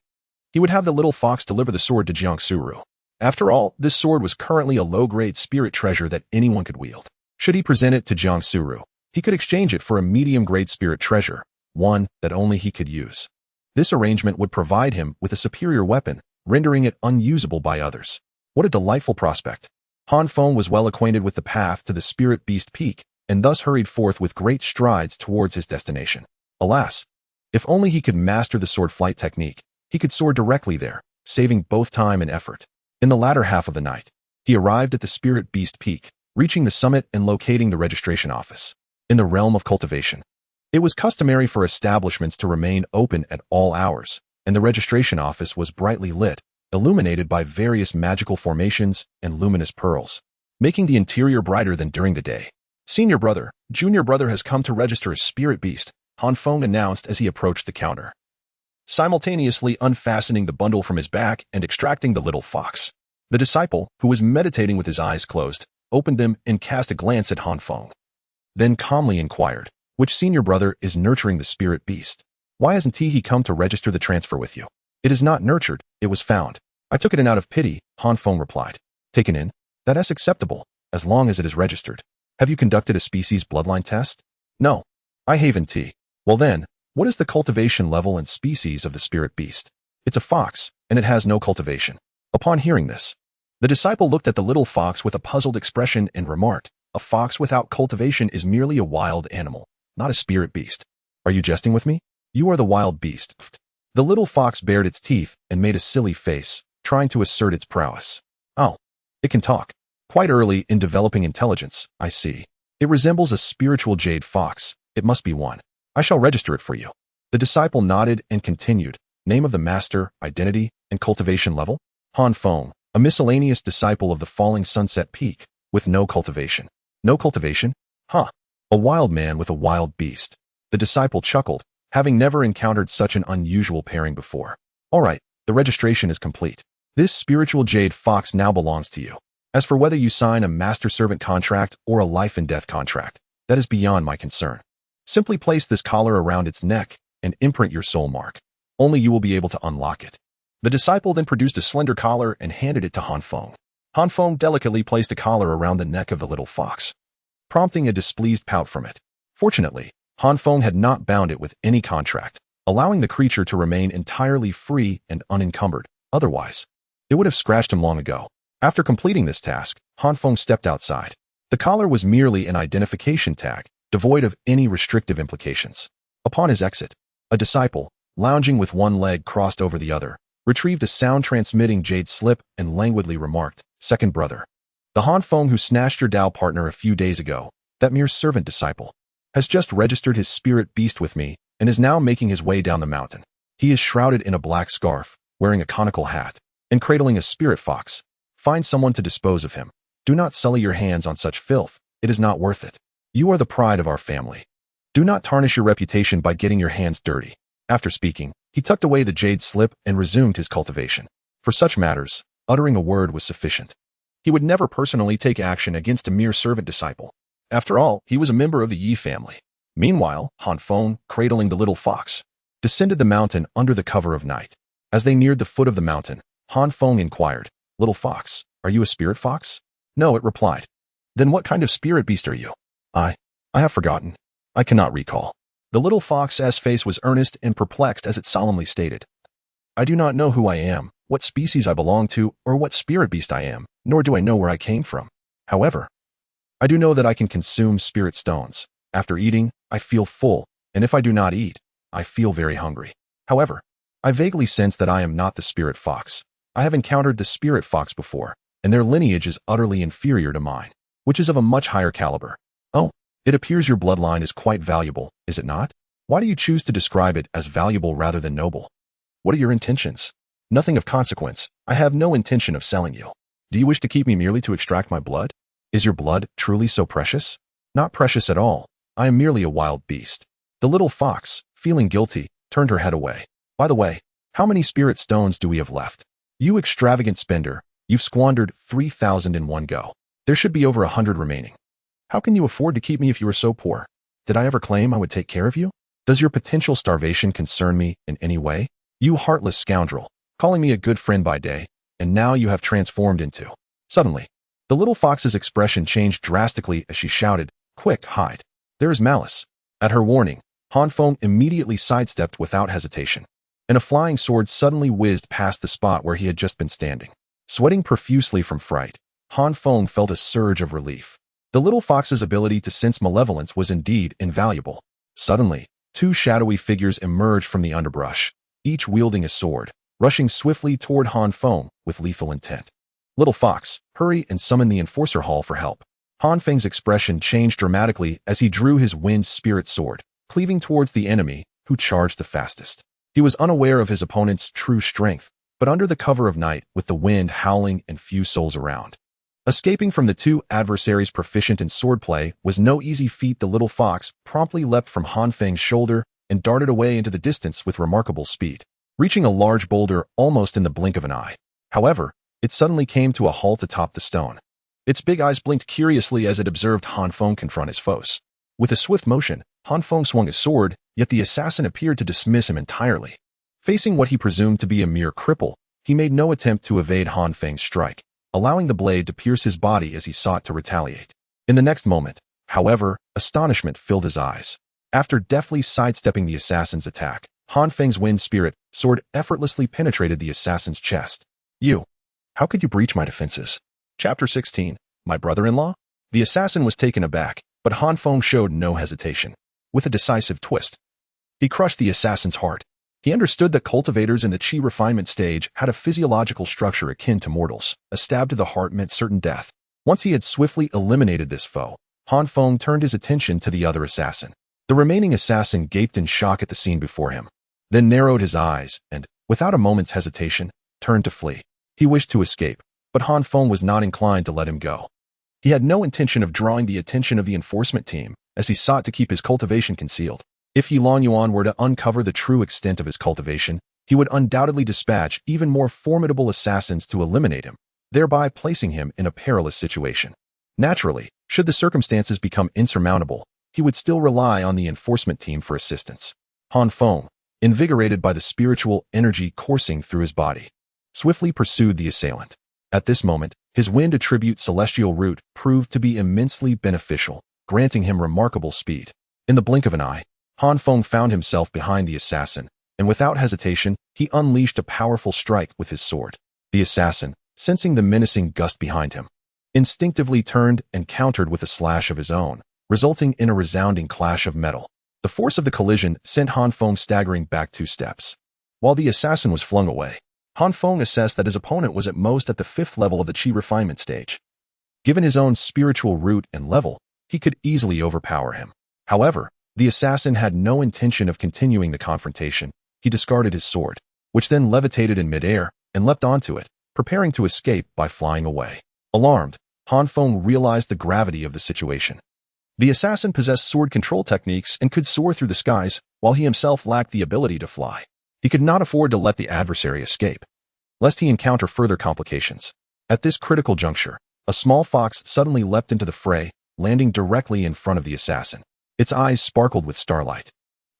[SPEAKER 1] he would have the little fox deliver the sword to Jiangsu. After all, this sword was currently a low-grade spirit treasure that anyone could wield. Should he present it to Jiangsu, he could exchange it for a medium-grade spirit treasure, one that only he could use. This arrangement would provide him with a superior weapon, rendering it unusable by others. What a delightful prospect. Feng was well acquainted with the path to the spirit beast peak, and thus hurried forth with great strides towards his destination. Alas, if only he could master the sword flight technique, he could soar directly there, saving both time and effort. In the latter half of the night, he arrived at the spirit beast peak, reaching the summit and locating the registration office. In the realm of cultivation, it was customary for establishments to remain open at all hours, and the registration office was brightly lit, illuminated by various magical formations and luminous pearls, making the interior brighter than during the day. Senior brother, junior brother has come to register as spirit beast, Feng announced as he approached the counter, simultaneously unfastening the bundle from his back and extracting the little fox. The disciple, who was meditating with his eyes closed, opened them and cast a glance at Feng. Then calmly inquired, which senior brother is nurturing the spirit beast? Why hasn't he come to register the transfer with you? It is not nurtured, it was found. I took it in out of pity, Feng replied. Taken in? That is acceptable, as long as it is registered. Have you conducted a species bloodline test? No. I haven't. Well then, what is the cultivation level and species of the spirit beast? It's a fox, and it has no cultivation. Upon hearing this, the disciple looked at the little fox with a puzzled expression and remarked, a fox without cultivation is merely a wild animal, not a spirit beast. Are you jesting with me? You are the wild beast. The little fox bared its teeth and made a silly face, trying to assert its prowess. Oh, it can talk. Quite early in developing intelligence, I see. It resembles a spiritual jade fox. It must be one. I shall register it for you. The disciple nodded and continued. Name of the master, identity, and cultivation level? Feng, a miscellaneous disciple of the falling sunset peak, with no cultivation. No cultivation? Huh. A wild man with a wild beast. The disciple chuckled, having never encountered such an unusual pairing before. All right, the registration is complete. This spiritual jade fox now belongs to you. As for whether you sign a master-servant contract or a life-and-death contract, that is beyond my concern. Simply place this collar around its neck and imprint your soul mark. Only you will be able to unlock it. The disciple then produced a slender collar and handed it to Feng. Feng delicately placed a collar around the neck of the little fox, prompting a displeased pout from it. Fortunately, Feng had not bound it with any contract, allowing the creature to remain entirely free and unencumbered. Otherwise, it would have scratched him long ago. After completing this task, Feng stepped outside. The collar was merely an identification tag, devoid of any restrictive implications. Upon his exit, a disciple, lounging with one leg crossed over the other, retrieved a sound-transmitting jade slip, and languidly remarked, "Second brother. The Han Feng who snatched your Tao partner a few days ago, that mere servant disciple, has just registered his spirit beast with me and is now making his way down the mountain. He is shrouded in a black scarf, wearing a conical hat, and cradling a spirit fox. Find someone to dispose of him. Do not sully your hands on such filth. It is not worth it. You are the pride of our family. Do not tarnish your reputation by getting your hands dirty." After speaking, he tucked away the jade slip and resumed his cultivation. For such matters, uttering a word was sufficient. He would never personally take action against a mere servant disciple. After all, he was a member of the Yi family. Meanwhile, Han Feng, cradling the little fox, descended the mountain under the cover of night. As they neared the foot of the mountain, Han Feng inquired, "Little fox, are you a spirit fox?" "No," it replied. "Then what kind of spirit beast are you?" I have forgotten. I cannot recall." The little fox's face was earnest and perplexed as it solemnly stated, "I do not know who I am, what species I belong to, or what spirit beast I am, nor do I know where I came from. However, I do know that I can consume spirit stones. After eating, I feel full, and if I do not eat, I feel very hungry. However, I vaguely sense that I am not the spirit fox. I have encountered the spirit fox before, and their lineage is utterly inferior to mine, which is of a much higher caliber. Oh, it appears your bloodline is quite valuable, is it not? Why do you choose to describe it as valuable rather than noble? What are your intentions?" "Nothing of consequence. I have no intention of selling you. Do you wish to keep me merely to extract my blood? Is your blood truly so precious?" "Not precious at all. I am merely a wild beast." The little fox, feeling guilty, turned her head away. "By the way, how many spirit stones do we have left?" "You extravagant spender, you've squandered 3,000 in one go. There should be over 100 remaining. How can you afford to keep me if you are so poor? Did I ever claim I would take care of you? Does your potential starvation concern me in any way? You heartless scoundrel, calling me a good friend by day, and now you have transformed into..." Suddenly, the little fox's expression changed drastically as she shouted, "Quick, hide. There is malice." At her warning, Han Feng immediately sidestepped without hesitation, and a flying sword suddenly whizzed past the spot where he had just been standing. Sweating profusely from fright, Han Feng felt a surge of relief. The little fox's ability to sense malevolence was indeed invaluable. Suddenly, two shadowy figures emerged from the underbrush, each wielding a sword, rushing swiftly toward Han Feng with lethal intent. "Little fox, hurry and summon the enforcer hall for help." Han Feng's expression changed dramatically as he drew his wind spirit sword, cleaving towards the enemy, who charged the fastest. He was unaware of his opponent's true strength, but under the cover of night, with the wind howling and few souls around, escaping from the two adversaries proficient in swordplay was no easy feat. The little fox promptly leapt from Han Feng's shoulder and darted away into the distance with remarkable speed, reaching a large boulder almost in the blink of an eye. However, it suddenly came to a halt atop the stone. Its big eyes blinked curiously as it observed Han Feng confront his foes. With a swift motion, Han Feng swung his sword, yet the assassin appeared to dismiss him entirely. Facing what he presumed to be a mere cripple, he made no attempt to evade Han Feng's strike, allowing the blade to pierce his body as he sought to retaliate. In the next moment, however, astonishment filled his eyes. After deftly sidestepping the assassin's attack, Han Feng's wind spirit sword effortlessly penetrated the assassin's chest. How could you breach my defenses?" Chapter 16. My brother-in-law? The assassin was taken aback, but Han Feng showed no hesitation. With a decisive twist, he crushed the assassin's heart. He understood that cultivators in the Qi refinement stage had a physiological structure akin to mortals. A stab to the heart meant certain death. Once he had swiftly eliminated this foe, Han Feng turned his attention to the other assassin. The remaining assassin gaped in shock at the scene before him, then narrowed his eyes and, without a moment's hesitation, turned to flee. He wished to escape, but Han Feng was not inclined to let him go. He had no intention of drawing the attention of the enforcement team, as he sought to keep his cultivation concealed. If Yilong Yuan were to uncover the true extent of his cultivation, he would undoubtedly dispatch even more formidable assassins to eliminate him, thereby placing him in a perilous situation. Naturally, should the circumstances become insurmountable, he would still rely on the enforcement team for assistance. Han Feng, invigorated by the spiritual energy coursing through his body, swiftly pursued the assailant. At this moment, his wind attribute celestial root proved to be immensely beneficial, granting him remarkable speed. In the blink of an eye, Han Feng found himself behind the assassin, and without hesitation, he unleashed a powerful strike with his sword. The assassin, sensing the menacing gust behind him, instinctively turned and countered with a slash of his own, resulting in a resounding clash of metal. The force of the collision sent Han Feng staggering back 2 steps. While the assassin was flung away, Han Feng assessed that his opponent was at most at the 5th level of the Qi refinement stage. Given his own spiritual root and level, he could easily overpower him. However, the assassin had no intention of continuing the confrontation. He discarded his sword, which then levitated in midair, and leapt onto it, preparing to escape by flying away. Alarmed, Han Feng realized the gravity of the situation. The assassin possessed sword control techniques and could soar through the skies, while he himself lacked the ability to fly. He could not afford to let the adversary escape, lest he encounter further complications. At this critical juncture, a small fox suddenly leapt into the fray, landing directly in front of the assassin. Its eyes sparkled with starlight.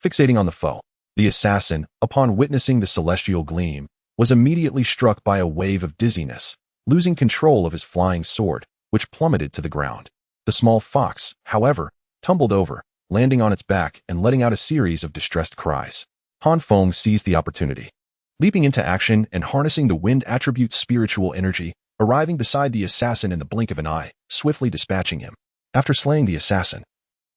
[SPEAKER 1] Fixating on the foe, the assassin, upon witnessing the celestial gleam, was immediately struck by a wave of dizziness, losing control of his flying sword, which plummeted to the ground. The small fox, however, tumbled over, landing on its back and letting out a series of distressed cries. Han Feng seized the opportunity, leaping into action and harnessing the wind attribute's spiritual energy, arriving beside the assassin in the blink of an eye, swiftly dispatching him. After slaying the assassin,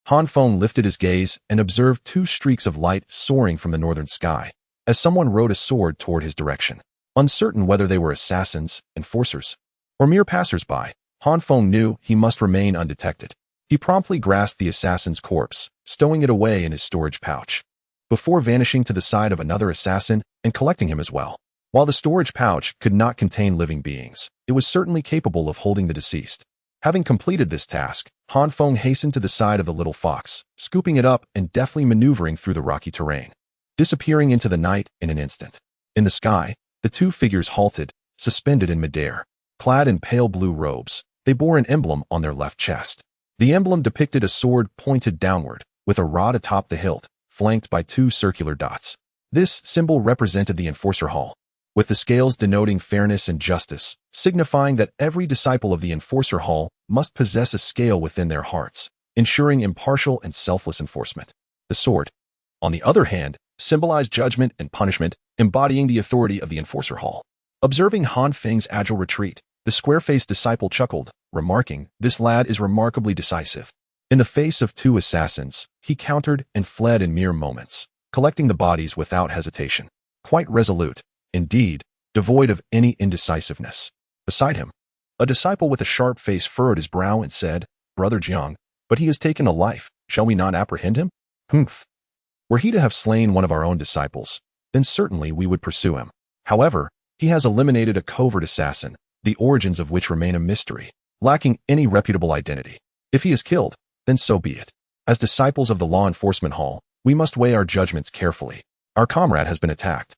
[SPEAKER 1] Han Feng lifted his gaze and observed 2 streaks of light soaring from the northern sky, as someone rode a sword toward his direction. Uncertain whether they were assassins, enforcers, or mere passers-by, Han Feng knew he must remain undetected. He promptly grasped the assassin's corpse, stowing it away in his storage pouch, before vanishing to the side of another assassin and collecting him as well. While the storage pouch could not contain living beings, it was certainly capable of holding the deceased. Having completed this task, Han Feng hastened to the side of the little fox, scooping it up and deftly maneuvering through the rocky terrain, disappearing into the night in an instant. In the sky, the 2 figures halted, suspended in midair. Clad in pale blue robes, they bore an emblem on their left chest. The emblem depicted a sword pointed downward, with a rod atop the hilt, flanked by 2 circular dots. This symbol represented the Enforcer Hall, with the scales denoting fairness and justice, signifying that every disciple of the Enforcer Hall must possess a scale within their hearts, ensuring impartial and selfless enforcement. The sword, on the other hand, symbolized judgment and punishment, embodying the authority of the Enforcer Hall. Observing Han Feng's agile retreat, the square-faced disciple chuckled, remarking, "This lad is remarkably decisive." In the face of 2 assassins, he countered and fled in mere moments, collecting the bodies without hesitation. Quite resolute, indeed, devoid of any indecisiveness. Beside him, a disciple with a sharp face furrowed his brow and said, "Brother Jiang, but he has taken a life. Shall we not apprehend him?" "Humph. Were he to have slain one of our own disciples, then certainly we would pursue him. However, he has eliminated a covert assassin, the origins of which remain a mystery, lacking any reputable identity. If he is killed, then so be it. As disciples of the Law Enforcement Hall, we must weigh our judgments carefully. Our comrade has been attacked,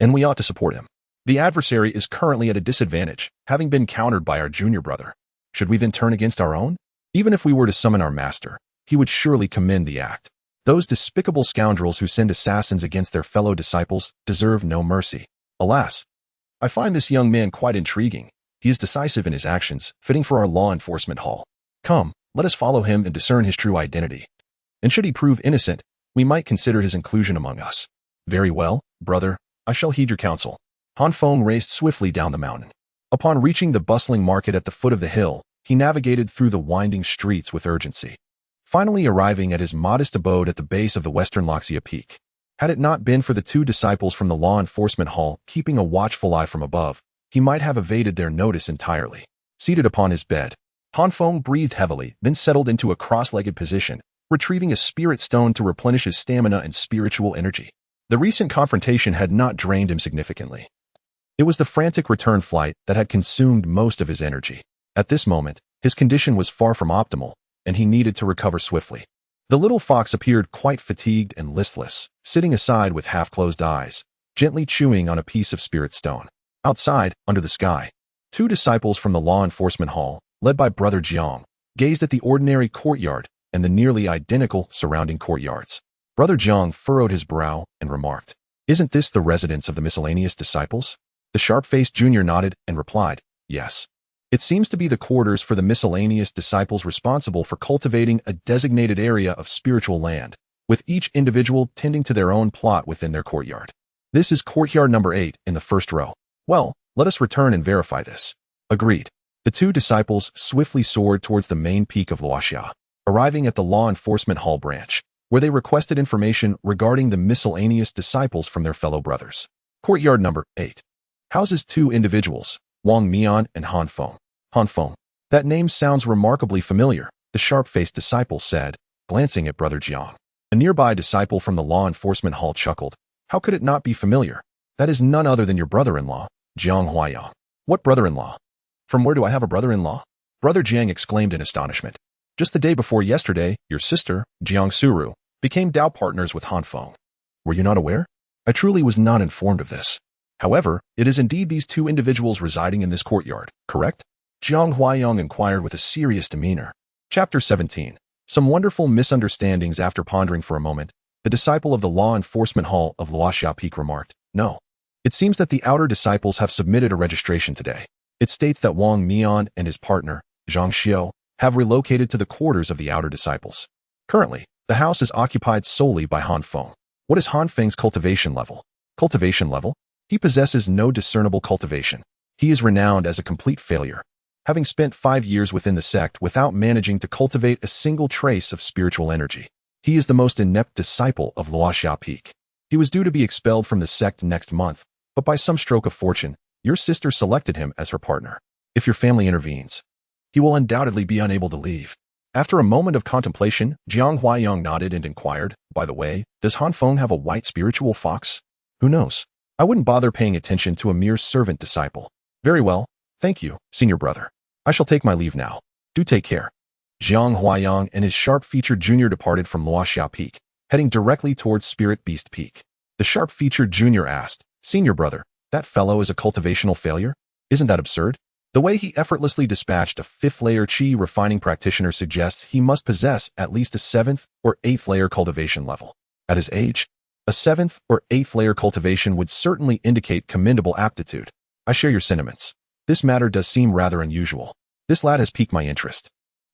[SPEAKER 1] and we ought to support him. The adversary is currently at a disadvantage, having been countered by our junior brother. Should we then turn against our own? Even if we were to summon our master, he would surely commend the act. Those despicable scoundrels who send assassins against their fellow disciples deserve no mercy. Alas, I find this young man quite intriguing. He is decisive in his actions, fitting for our Law Enforcement Hall. Come, let us follow him and discern his true identity. And should he prove innocent, we might consider his inclusion among us." "Very well, brother, I shall heed your counsel." Han Feng raced swiftly down the mountain. Upon reaching the bustling market at the foot of the hill, he navigated through the winding streets with urgency, finally arriving at his modest abode at the base of the Western Loxia Peak. Had it not been for the 2 disciples from the Law Enforcement Hall keeping a watchful eye from above, he might have evaded their notice entirely. Seated upon his bed, Han Feng breathed heavily, then settled into a cross-legged position, retrieving a spirit stone to replenish his stamina and spiritual energy. The recent confrontation had not drained him significantly. It was the frantic return flight that had consumed most of his energy. At this moment, his condition was far from optimal, and he needed to recover swiftly. The little fox appeared quite fatigued and listless, sitting aside with half-closed eyes, gently chewing on a piece of spirit stone. Outside, under the sky, 2 disciples from the Law Enforcement Hall, led by Brother Jiang, gazed at the ordinary courtyard and the nearly identical surrounding courtyards. Brother Jiang furrowed his brow and remarked, "Isn't this the residence of the miscellaneous disciples?" The sharp-faced junior nodded and replied, "Yes. It seems to be the quarters for the miscellaneous disciples responsible for cultivating a designated area of spiritual land, with each individual tending to their own plot within their courtyard. This is courtyard number 8 in the first row. Well, let us return and verify this." Agreed. The 2 disciples swiftly soared towards the main peak of Luoxia, arriving at the Law Enforcement Hall branch, where they requested information regarding the miscellaneous disciples from their fellow brothers. Courtyard number 8. houses two individuals, Wang Mian and Han Feng. Han Feng. That name sounds remarkably familiar, the sharp-faced disciple said, glancing at Brother Jiang. A nearby disciple from the law enforcement hall chuckled. How could it not be familiar? That is none other than your brother-in-law, Jiang Huaiyang. What brother-in-law? From where do I have a brother-in-law? Brother Jiang exclaimed in astonishment. Just the day before yesterday, your sister, Jiang Suru, became Dao partners with Han Feng. Were you not aware? I truly was not informed of this. However, it is indeed these two individuals residing in this courtyard, correct? Jiang Huaiyang inquired with a serious demeanor. Chapter 17. Some wonderful misunderstandings. After pondering for a moment, the disciple of the law enforcement hall of Luoxiao Peak remarked, No. It seems that the outer disciples have submitted a registration today. It states that Wang Mian and his partner, Zhang Xiao, have relocated to the quarters of the outer disciples. Currently, the house is occupied solely by Han Feng. What is Han Feng's cultivation level? Cultivation level? He possesses no discernible cultivation. He is renowned as a complete failure, having spent 5 years within the sect without managing to cultivate a single trace of spiritual energy. He is the most inept disciple of Luoxiao Peak. He was due to be expelled from the sect next month, but by some stroke of fortune, your sister selected him as her partner. If your family intervenes, he will undoubtedly be unable to leave. After a moment of contemplation, Jiang Huaiyang nodded and inquired, By the way, does Han Feng have a white spiritual fox? Who knows? I wouldn't bother paying attention to a mere servant disciple. Very well, thank you, senior brother. I shall take my leave now. Do take care. Jiang Huaiyang and his sharp-featured junior departed from Luoxiao Peak, heading directly towards Spirit Beast Peak. The sharp-featured junior asked, Senior brother, that fellow is a cultivational failure? Isn't that absurd? The way he effortlessly dispatched a 5th-layer qi refining practitioner suggests he must possess at least a 7th or 8th-layer cultivation level. At his age, a 7th or 8th-layer cultivation would certainly indicate commendable aptitude. I share your sentiments. This matter does seem rather unusual. This lad has piqued my interest.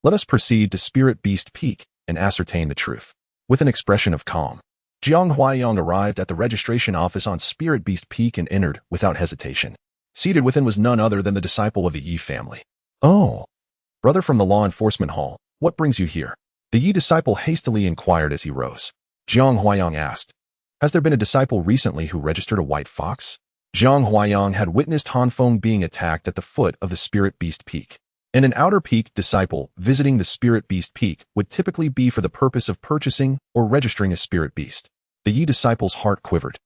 [SPEAKER 1] Let us proceed to Spirit Beast Peak and ascertain the truth. With an expression of calm, Jiang Huaiyang arrived at the registration office on Spirit Beast Peak and entered without hesitation. Seated within was none other than the disciple of the Yi family. Oh, brother from the law enforcement hall, what brings you here? The Yi disciple hastily inquired as he rose. Jiang Huaiyang asked, Has there been a disciple recently who registered a white fox? Jiang Huaiyang had witnessed Han Feng being attacked at the foot of the Spirit Beast Peak, and an outer peak disciple visiting the Spirit Beast Peak would typically be for the purpose of purchasing or registering a spirit beast. The Yi disciple's heart quivered.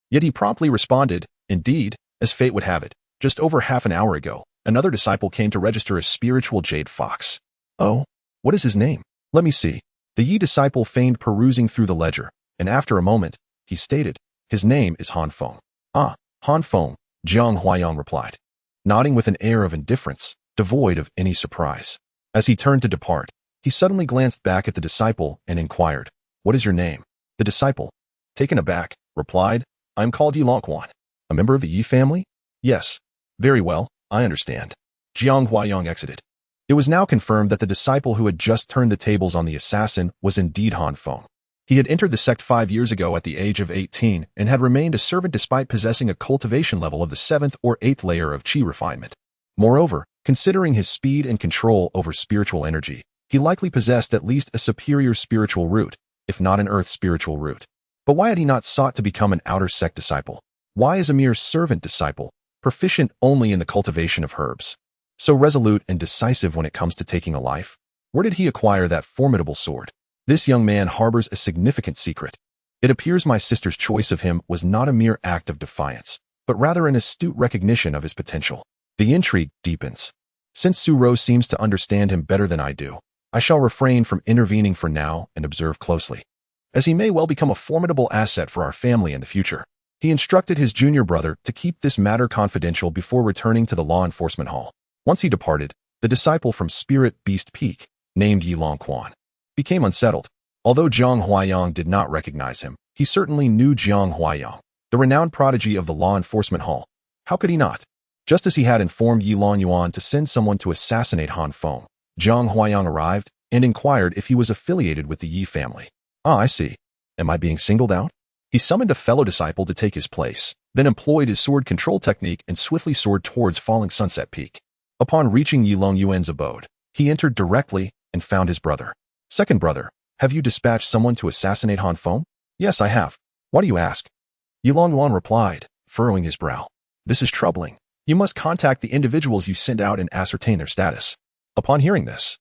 [SPEAKER 1] Yet he promptly responded, Indeed, as fate would have it, just over half an hour ago, another disciple came to register a spiritual jade fox. Oh, what is his name? Let me see. The Yi disciple feigned perusing through the ledger, and after a moment, he stated, His name is Han Feng. Ah, Han Feng, Jiang Huaiyang replied, nodding with an air of indifference, devoid of any surprise. As he turned to depart, he suddenly glanced back at the disciple and inquired, What is your name? The disciple, taken aback, replied, I am called Yi Longquan. A member of the Yi family? Yes. Very well, I understand. Jiang Huaiyang exited. It was now confirmed that the disciple who had just turned the tables on the assassin was indeed Han Feng. He had entered the sect 5 years ago at the age of 18 and had remained a servant despite possessing a cultivation level of the 7th or 8th layer of qi refinement. Moreover, considering his speed and control over spiritual energy, he likely possessed at least a superior spiritual root, if not an earth spiritual root. But why had he not sought to become an outer sect disciple? Why is a mere servant disciple, proficient only in the cultivation of herbs, so resolute and decisive when it comes to taking a life? Where did he acquire that formidable sword? This young man harbors a significant secret. It appears my sister's choice of him was not a mere act of defiance, but rather an astute recognition of his potential. The intrigue deepens. Since Suro seems to understand him better than I do, I shall refrain from intervening for now and observe closely, as he may well become a formidable asset for our family in the future. He instructed his junior brother to keep this matter confidential before returning to the law enforcement hall. Once he departed, the disciple from Spirit Beast Peak, named Yi Longquan, became unsettled. Although Jiang Huaiyang did not recognize him, he certainly knew Jiang Huaiyang, the renowned prodigy of the law enforcement hall. How could he not? Just as he had informed Yi Longyuan to send someone to assassinate Han Feng, Jiang Huaiyang arrived and inquired if he was affiliated with the Yi family. Ah, I see. Am I being singled out? He summoned a fellow disciple to take his place, then employed his sword control technique and swiftly soared towards Falling Sunset Peak. Upon reaching Yi Longyuan's abode, he entered directly and found his brother. Second brother, have you dispatched someone to assassinate Han Feng? Yes, I have. Why do you ask? Yi Longyuan replied, furrowing his brow. This is troubling. You must contact the individuals you send out and ascertain their status. Upon hearing this,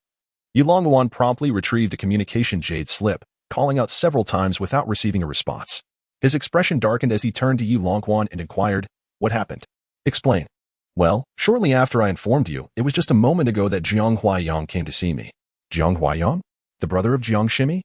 [SPEAKER 1] Yulong promptly retrieved a communication jade slip, calling out several times without receiving a response. His expression darkened as he turned to Yulong and inquired, "What happened?" "Explain." "Well, shortly after I informed you, it was just a moment ago that Jiang Huaiyang came to see me." "Jiang Huaiyang? The brother of Jiang Shimi?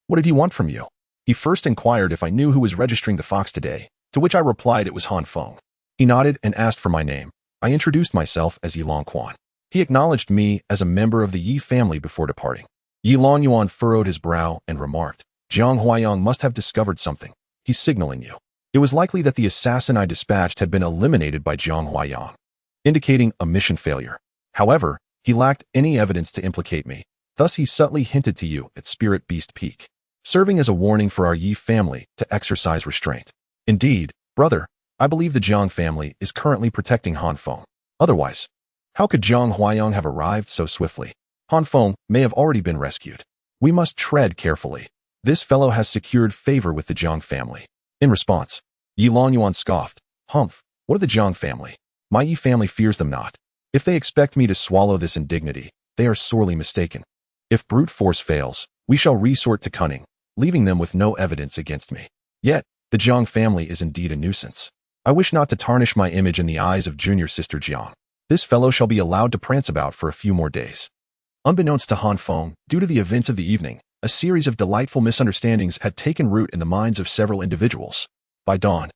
[SPEAKER 1] What did he want from you?" "He first inquired if I knew who was registering the fox today, to which I replied it was Han Feng. He nodded and asked for my name. I introduced myself as Yilong Quan. He acknowledged me as a member of the Yi family before departing." Yilong Yuan furrowed his brow and remarked, "Jiang Huaiyang must have discovered something. He's signaling you." It was likely that the assassin I dispatched had been eliminated by Jiang Huaiyang, indicating a mission failure. However, he lacked any evidence to implicate me. Thus he subtly hinted to you at Spirit Beast Peak, serving as a warning for our Yi family to exercise restraint. Indeed, brother, I believe the Jiang family is currently protecting Han Feng. Otherwise, how could Jiang Huaiyang have arrived so swiftly? Han Feng may have already been rescued. We must tread carefully. This fellow has secured favor with the Jiang family. In response, Yilong Yuan scoffed, "Humph, what of the Jiang family? My Yi family fears them not. If they expect me to swallow this indignity, they are sorely mistaken. If brute force fails, we shall resort to cunning, leaving them with no evidence against me. Yet, the Jiang family is indeed a nuisance. I wish not to tarnish my image in the eyes of junior sister Jiang. This fellow shall be allowed to prance about for a few more days." Unbeknownst to Han Feng, due to the events of the evening, a series of delightful misunderstandings had taken root in the minds of several individuals. By dawn,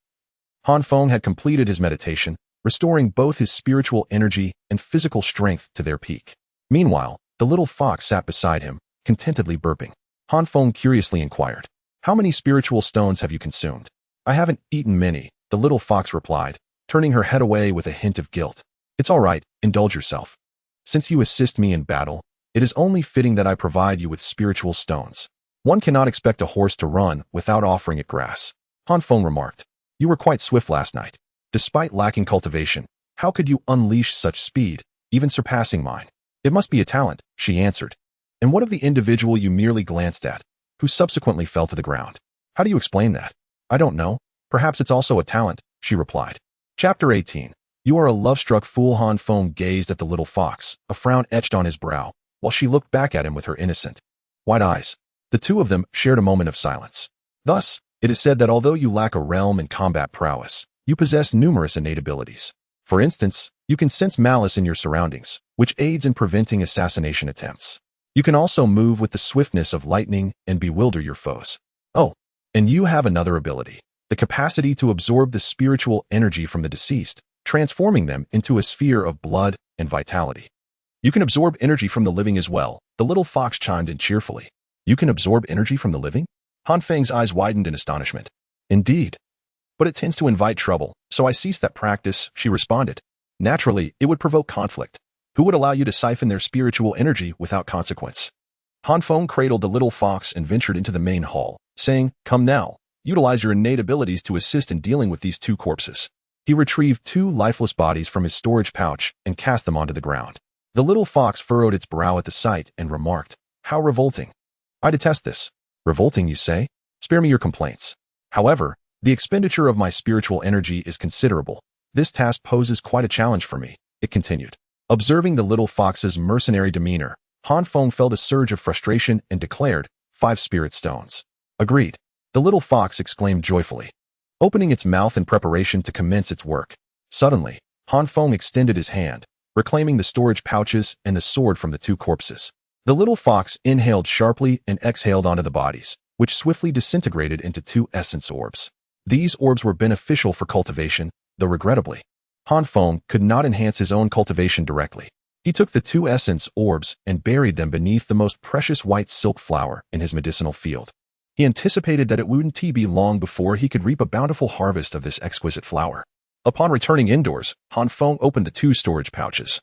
[SPEAKER 1] Han Feng had completed his meditation, restoring both his spiritual energy and physical strength to their peak. Meanwhile, the little fox sat beside him, contentedly burping. Han Feng curiously inquired, "How many spiritual stones have you consumed?" "I haven't eaten many," the little fox replied, turning her head away with a hint of guilt. "It's all right, indulge yourself. Since you assist me in battle, it is only fitting that I provide you with spiritual stones. One cannot expect a horse to run without offering it grass." Han Feng remarked, "You were quite swift last night. Despite lacking cultivation, how could you unleash such speed, even surpassing mine?" "It must be a talent," she answered. "And what of the individual you merely glanced at, who subsequently fell to the ground? How do you explain that?" "I don't know. Perhaps it's also a talent," she replied. Chapter 18. You are a love-struck fool. Han Feng gazed at the little fox, a frown etched on his brow, while she looked back at him with her innocent, wide eyes. The two of them shared a moment of silence. "Thus, it is said that although you lack a realm and combat prowess, you possess numerous innate abilities. For instance, you can sense malice in your surroundings, which aids in preventing assassination attempts. You can also move with the swiftness of lightning and bewilder your foes. Oh, and you have another ability, the capacity to absorb the spiritual energy from the deceased, transforming them into a sphere of blood and vitality." "You can absorb energy from the living as well," the little fox chimed in cheerfully. "You can absorb energy from the living?" Han Feng's eyes widened in astonishment. "Indeed. But it tends to invite trouble, so I ceased that practice," she responded. "Naturally, it would provoke conflict. Who would allow you to siphon their spiritual energy without consequence?" Han Feng cradled the little fox and ventured into the main hall, saying, "Come now. Utilize your innate abilities to assist in dealing with these two corpses." He retrieved two lifeless bodies from his storage pouch and cast them onto the ground. The little fox furrowed its brow at the sight and remarked, "How revolting. I detest this." "Revolting, you say? Spare me your complaints. However, the expenditure of my spiritual energy is considerable. This task poses quite a challenge for me," it continued. Observing the little fox's mercenary demeanor, Han Feng felt a surge of frustration and declared, 5 spirit stones." "Agreed," the little fox exclaimed joyfully, opening its mouth in preparation to commence its work. Suddenly, Han Feng extended his hand, reclaiming the storage pouches and the sword from the two corpses. The little fox inhaled sharply and exhaled onto the bodies, which swiftly disintegrated into 2 essence orbs. These orbs were beneficial for cultivation, though regrettably, Han Feng could not enhance his own cultivation directly. He took the 2 essence orbs and buried them beneath the most precious white silk flower in his medicinal field. He anticipated that it wouldn't be long before he could reap a bountiful harvest of this exquisite flower. Upon returning indoors, Han Feng opened the 2 storage pouches,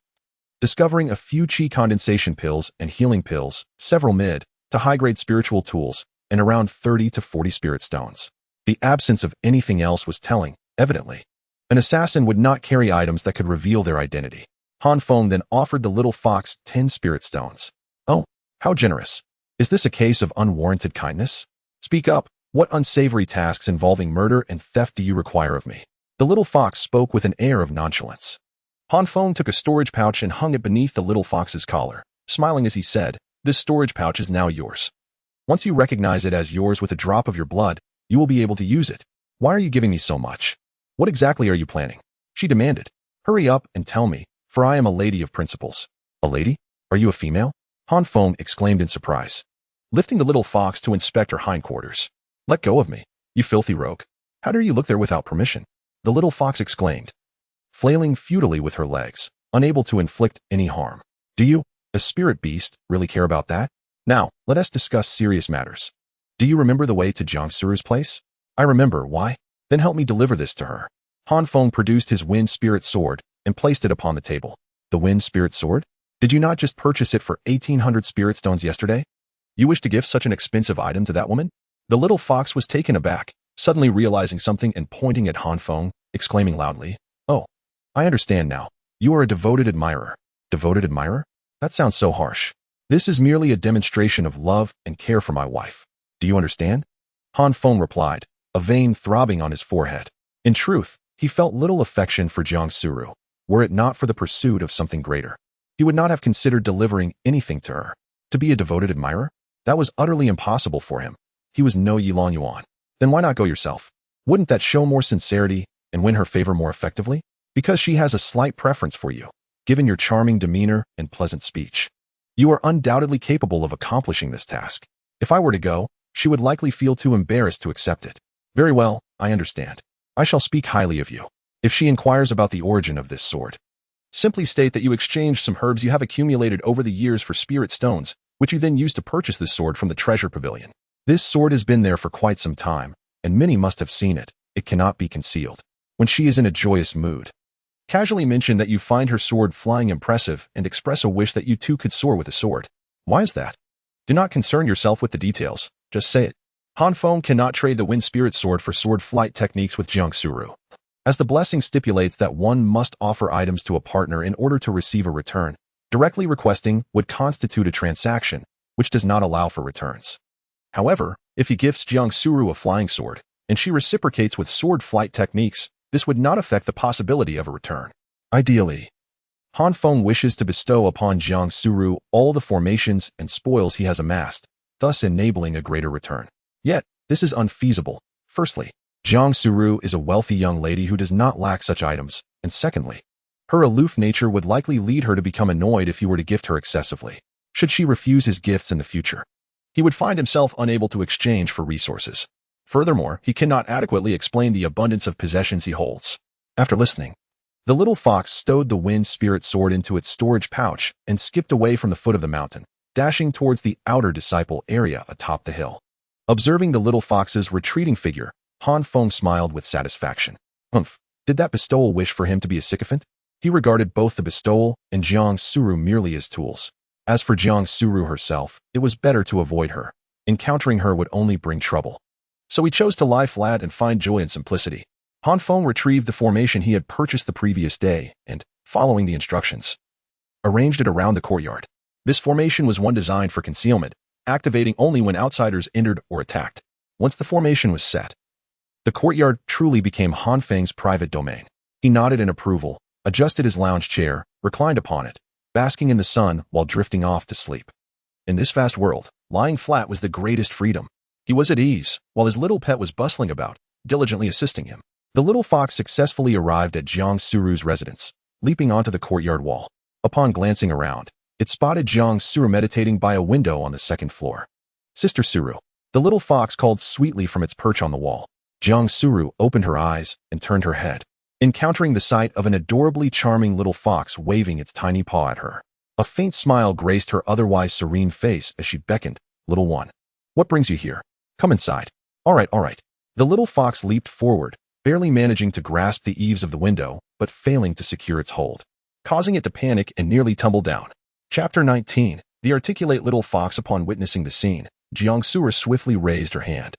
[SPEAKER 1] discovering a few qi condensation pills and healing pills, several mid to high-grade spiritual tools, and around 30 to 40 spirit stones. The absence of anything else was telling, evidently. An assassin would not carry items that could reveal their identity. Han Feng then offered the little fox 10 spirit stones. "Oh, how generous. Is this a case of unwarranted kindness? Speak up. What unsavory tasks involving murder and theft do you require of me?" The little fox spoke with an air of nonchalance. Feng took a storage pouch and hung it beneath the little fox's collar, smiling as he said, "This storage pouch is now yours. Once you recognize it as yours with a drop of your blood, you will be able to use it. Why are you giving me so much? What exactly are you planning?" She demanded. "Hurry up and tell me, for I am a lady of principles." "A lady? Are you a female?" Feng exclaimed in surprise, lifting the little fox to inspect her hindquarters. "Let go of me, you filthy rogue. How dare you look there without permission?" the little fox exclaimed, flailing futilely with her legs, unable to inflict any harm. "Do you, a spirit beast, really care about that? Now, let us discuss serious matters. Do you remember the way to Jiang Suru's place?" "I remember. Why?" "Then help me deliver this to her." Feng produced his wind spirit sword and placed it upon the table. "The wind spirit sword? Did you not just purchase it for 1,800 spirit stones yesterday? You wish to give such an expensive item to that woman?" The little fox was taken aback, suddenly realizing something and pointing at Feng, exclaiming loudly, "Oh, I understand now. You are a devoted admirer." "Devoted admirer? That sounds so harsh. This is merely a demonstration of love and care for my wife. Do you understand?" Feng replied, a vein throbbing on his forehead. In truth, he felt little affection for Jiang Suru, were it not for the pursuit of something greater. He would not have considered delivering anything to her. To be a devoted admirer? That was utterly impossible for him. He was no Yilong Yuan. Then why not go yourself? Wouldn't that show more sincerity and win her favor more effectively? Because she has a slight preference for you, given your charming demeanor and pleasant speech. You are undoubtedly capable of accomplishing this task. If I were to go, she would likely feel too embarrassed to accept it. Very well, I understand. I shall speak highly of you. If she inquires about the origin of this sword, simply state that you exchanged some herbs you have accumulated over the years for spirit stones, which you then used to purchase this sword from the treasure pavilion. This sword has been there for quite some time, and many must have seen it. It cannot be concealed. When she is in a joyous mood, casually mention that you find her sword flying impressive and express a wish that you too could soar with a sword. Why is that? Do not concern yourself with the details. Just say it. Feng cannot trade the wind spirit sword for sword flight techniques with Jiang Suru, as the blessing stipulates that one must offer items to a partner in order to receive a return. Directly requesting would constitute a transaction, which does not allow for returns. However, if he gifts Jiang Suru a flying sword, and she reciprocates with sword flight techniques, this would not affect the possibility of a return. Ideally, Feng wishes to bestow upon Jiang Suru all the formations and spoils he has amassed, thus enabling a greater return. Yet, this is unfeasible. Firstly, Jiang Suru is a wealthy young lady who does not lack such items, and secondly, her aloof nature would likely lead her to become annoyed if he were to gift her excessively. Should she refuse his gifts in the future, he would find himself unable to exchange for resources. Furthermore, he cannot adequately explain the abundance of possessions he holds. After listening, the little fox stowed the wind spirit sword into its storage pouch and skipped away from the foot of the mountain, dashing towards the outer disciple area atop the hill. Observing the little fox's retreating figure, Feng smiled with satisfaction. Did that bestowal wish for him to be a sycophant? He regarded both the bestowal and Jiang Suru merely as tools. As for Jiang Suru herself, it was better to avoid her. Encountering her would only bring trouble. So he chose to lie flat and find joy in simplicity. Feng retrieved the formation he had purchased the previous day and, following the instructions, arranged it around the courtyard. This formation was one designed for concealment, activating only when outsiders entered or attacked. Once the formation was set, the courtyard truly became Feng's private domain. He nodded in approval, adjusted his lounge chair, reclined upon it, basking in the sun while drifting off to sleep. In this vast world, lying flat was the greatest freedom. He was at ease, while his little pet was bustling about, diligently assisting him. The little fox successfully arrived at Jiang Suru's residence, leaping onto the courtyard wall. Upon glancing around, it spotted Jiang Suru meditating by a window on the second floor. "Sister Suru," the little fox called sweetly from its perch on the wall. Jiang Suru opened her eyes and turned her head, encountering the sight of an adorably charming little fox waving its tiny paw at her. A faint smile graced her otherwise serene face as she beckoned, "Little one, what brings you here? Come inside." All right. The little fox leaped forward, barely managing to grasp the eaves of the window, but failing to secure its hold, causing it to panic and nearly tumble down. Chapter 19. The articulate little fox. Upon witnessing the scene, Jiang Suru swiftly raised her hand,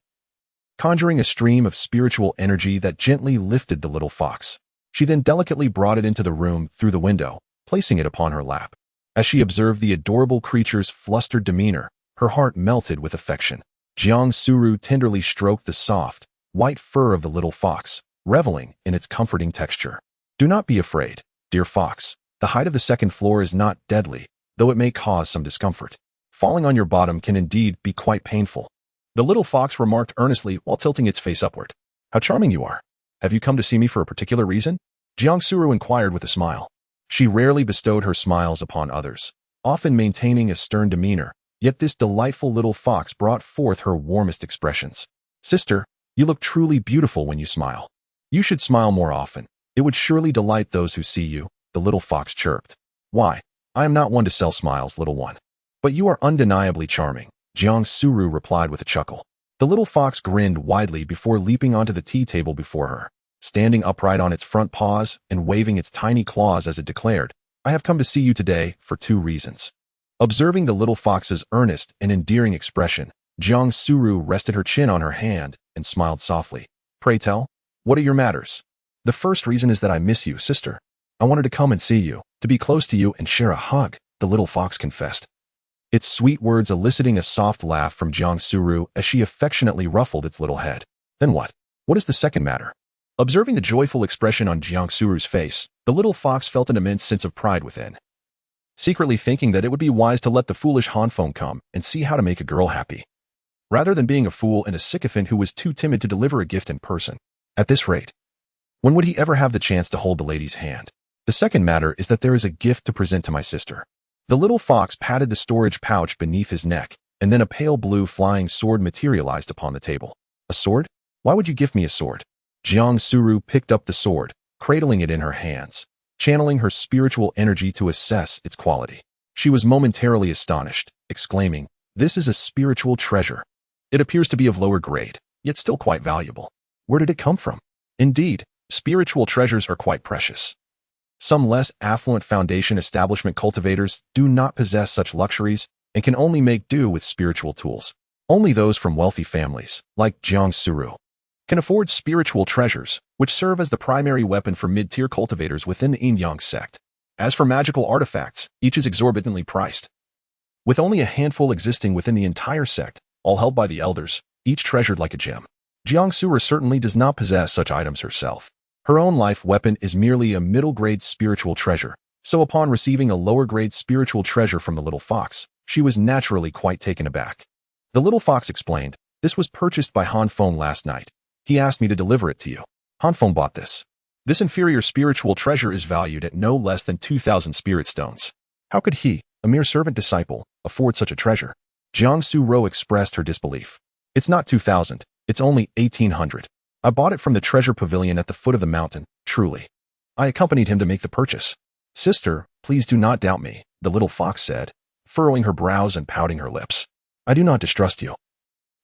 [SPEAKER 1] conjuring a stream of spiritual energy that gently lifted the little fox. She then delicately brought it into the room through the window, placing it upon her lap. As she observed the adorable creature's flustered demeanor, her heart melted with affection. Jiang Suru tenderly stroked the soft, white fur of the little fox, reveling in its comforting texture. Do not be afraid, dear fox. The height of the second floor is not deadly, though it may cause some discomfort. Falling on your bottom can indeed be quite painful. The little fox remarked earnestly while tilting its face upward. How charming you are. Have you come to see me for a particular reason? Jiang inquired with a smile. She rarely bestowed her smiles upon others, often maintaining a stern demeanor, yet this delightful little fox brought forth her warmest expressions. Sister, you look truly beautiful when you smile. You should smile more often. It would surely delight those who see you, the little fox chirped. Why, I am not one to sell smiles, little one. But you are undeniably charming, Jiang replied with a chuckle. The little fox grinned widely before leaping onto the tea table before her, standing upright on its front paws and waving its tiny claws as it declared, I have come to see you today for 2 reasons. Observing the little fox's earnest and endearing expression, Jiang rested her chin on her hand and smiled softly. Pray tell, what are your matters? The first reason is that I miss you, sister. I wanted to come and see you, to be close to you and share a hug, the little fox confessed. Its sweet words eliciting a soft laugh from Jiang as she affectionately ruffled its little head. Then what? What is the second matter? Observing the joyful expression on Jiang face, the little fox felt an immense sense of pride within, secretly thinking that it would be wise to let the foolish Feng come and see how to make a girl happy, rather than being a fool and a sycophant who was too timid to deliver a gift in person. At this rate, when would he ever have the chance to hold the lady's hand? The second matter is that there is a gift to present to my sister. The little fox patted the storage pouch beneath his neck, and then a pale blue flying sword materialized upon the table. A sword? Why would you give me a sword? Jiang picked up the sword, cradling it in her hands, channeling her spiritual energy to assess its quality. She was momentarily astonished, exclaiming, This is a spiritual treasure. It appears to be of lower grade, yet still quite valuable. Where did it come from? Indeed, spiritual treasures are quite precious. Some less affluent foundation establishment cultivators do not possess such luxuries and can only make do with spiritual tools. Only those from wealthy families, like Jiang can afford spiritual treasures, which serve as the primary weapon for mid-tier cultivators within the Yin-Yang sect. As for magical artifacts, each is exorbitantly priced. With only a handful existing within the entire sect, all held by the elders, each treasured like a gem. Jiang certainly does not possess such items herself. Her own life weapon is merely a middle-grade spiritual treasure, so upon receiving a lower-grade spiritual treasure from the little fox, she was naturally quite taken aback. The little fox explained, This was purchased by Feng last night. He asked me to deliver it to you. Feng bought this. This inferior spiritual treasure is valued at no less than 2,000 spirit stones. How could he, a mere servant disciple, afford such a treasure? Jiang expressed her disbelief. It's not 2,000, it's only 1,800. I bought it from the treasure pavilion at the foot of the mountain, truly. I accompanied him to make the purchase. Sister, please do not doubt me, the little fox said, furrowing her brows and pouting her lips. I do not distrust you.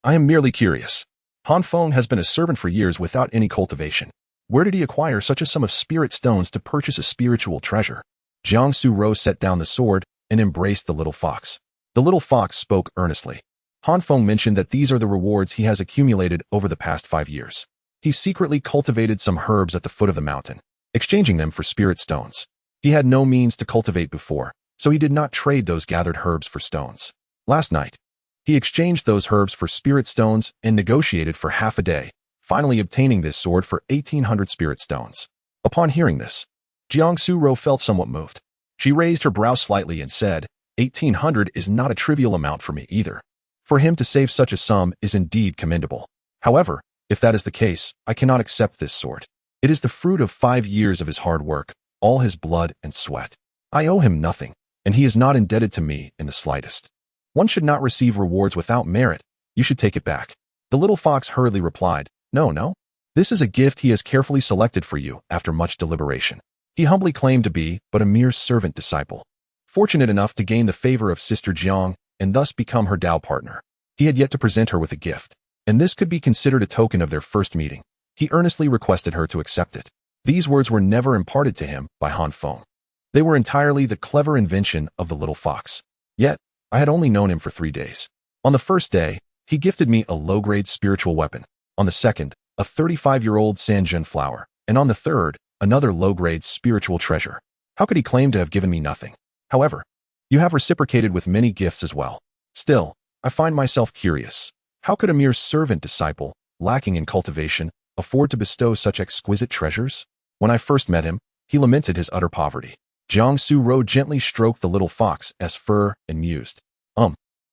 [SPEAKER 1] I am merely curious. Feng has been a servant for years without any cultivation. Where did he acquire such a sum of spirit stones to purchase a spiritual treasure? Jiang set down the sword and embraced the little fox. The little fox spoke earnestly. Feng mentioned that these are the rewards he has accumulated over the past 5 years. He secretly cultivated some herbs at the foot of the mountain, exchanging them for spirit stones. He had no means to cultivate before, so he did not trade those gathered herbs for stones. Last night, he exchanged those herbs for spirit stones and negotiated for half a day, finally obtaining this sword for 1,800 spirit stones. Upon hearing this, Jiang felt somewhat moved. She raised her brow slightly and said, 1,800 is not a trivial amount for me either. For him to save such a sum is indeed commendable. However, if that is the case, I cannot accept this sword. It is the fruit of 5 years of his hard work, all his blood and sweat. I owe him nothing, and he is not indebted to me in the slightest. One should not receive rewards without merit. You should take it back. The little fox hurriedly replied, No. This is a gift he has carefully selected for you after much deliberation. He humbly claimed to be but a mere servant disciple, fortunate enough to gain the favor of Sister Jiang and thus become her Tao partner. He had yet to present her with a gift, and this could be considered a token of their first meeting. He earnestly requested her to accept it. These words were never imparted to him by Feng. They were entirely the clever invention of the little fox. Yet, I had only known him for 3 days. On the first day, he gifted me a low-grade spiritual weapon. On the second, a 35-year-old Sanjin flower. And on the third, another low-grade spiritual treasure. How could he claim to have given me nothing? However, you have reciprocated with many gifts as well. Still, I find myself curious. How could a mere servant disciple, lacking in cultivation, afford to bestow such exquisite treasures? When I first met him, he lamented his utter poverty. Jiang Su gently stroked the little fox's fur and mused.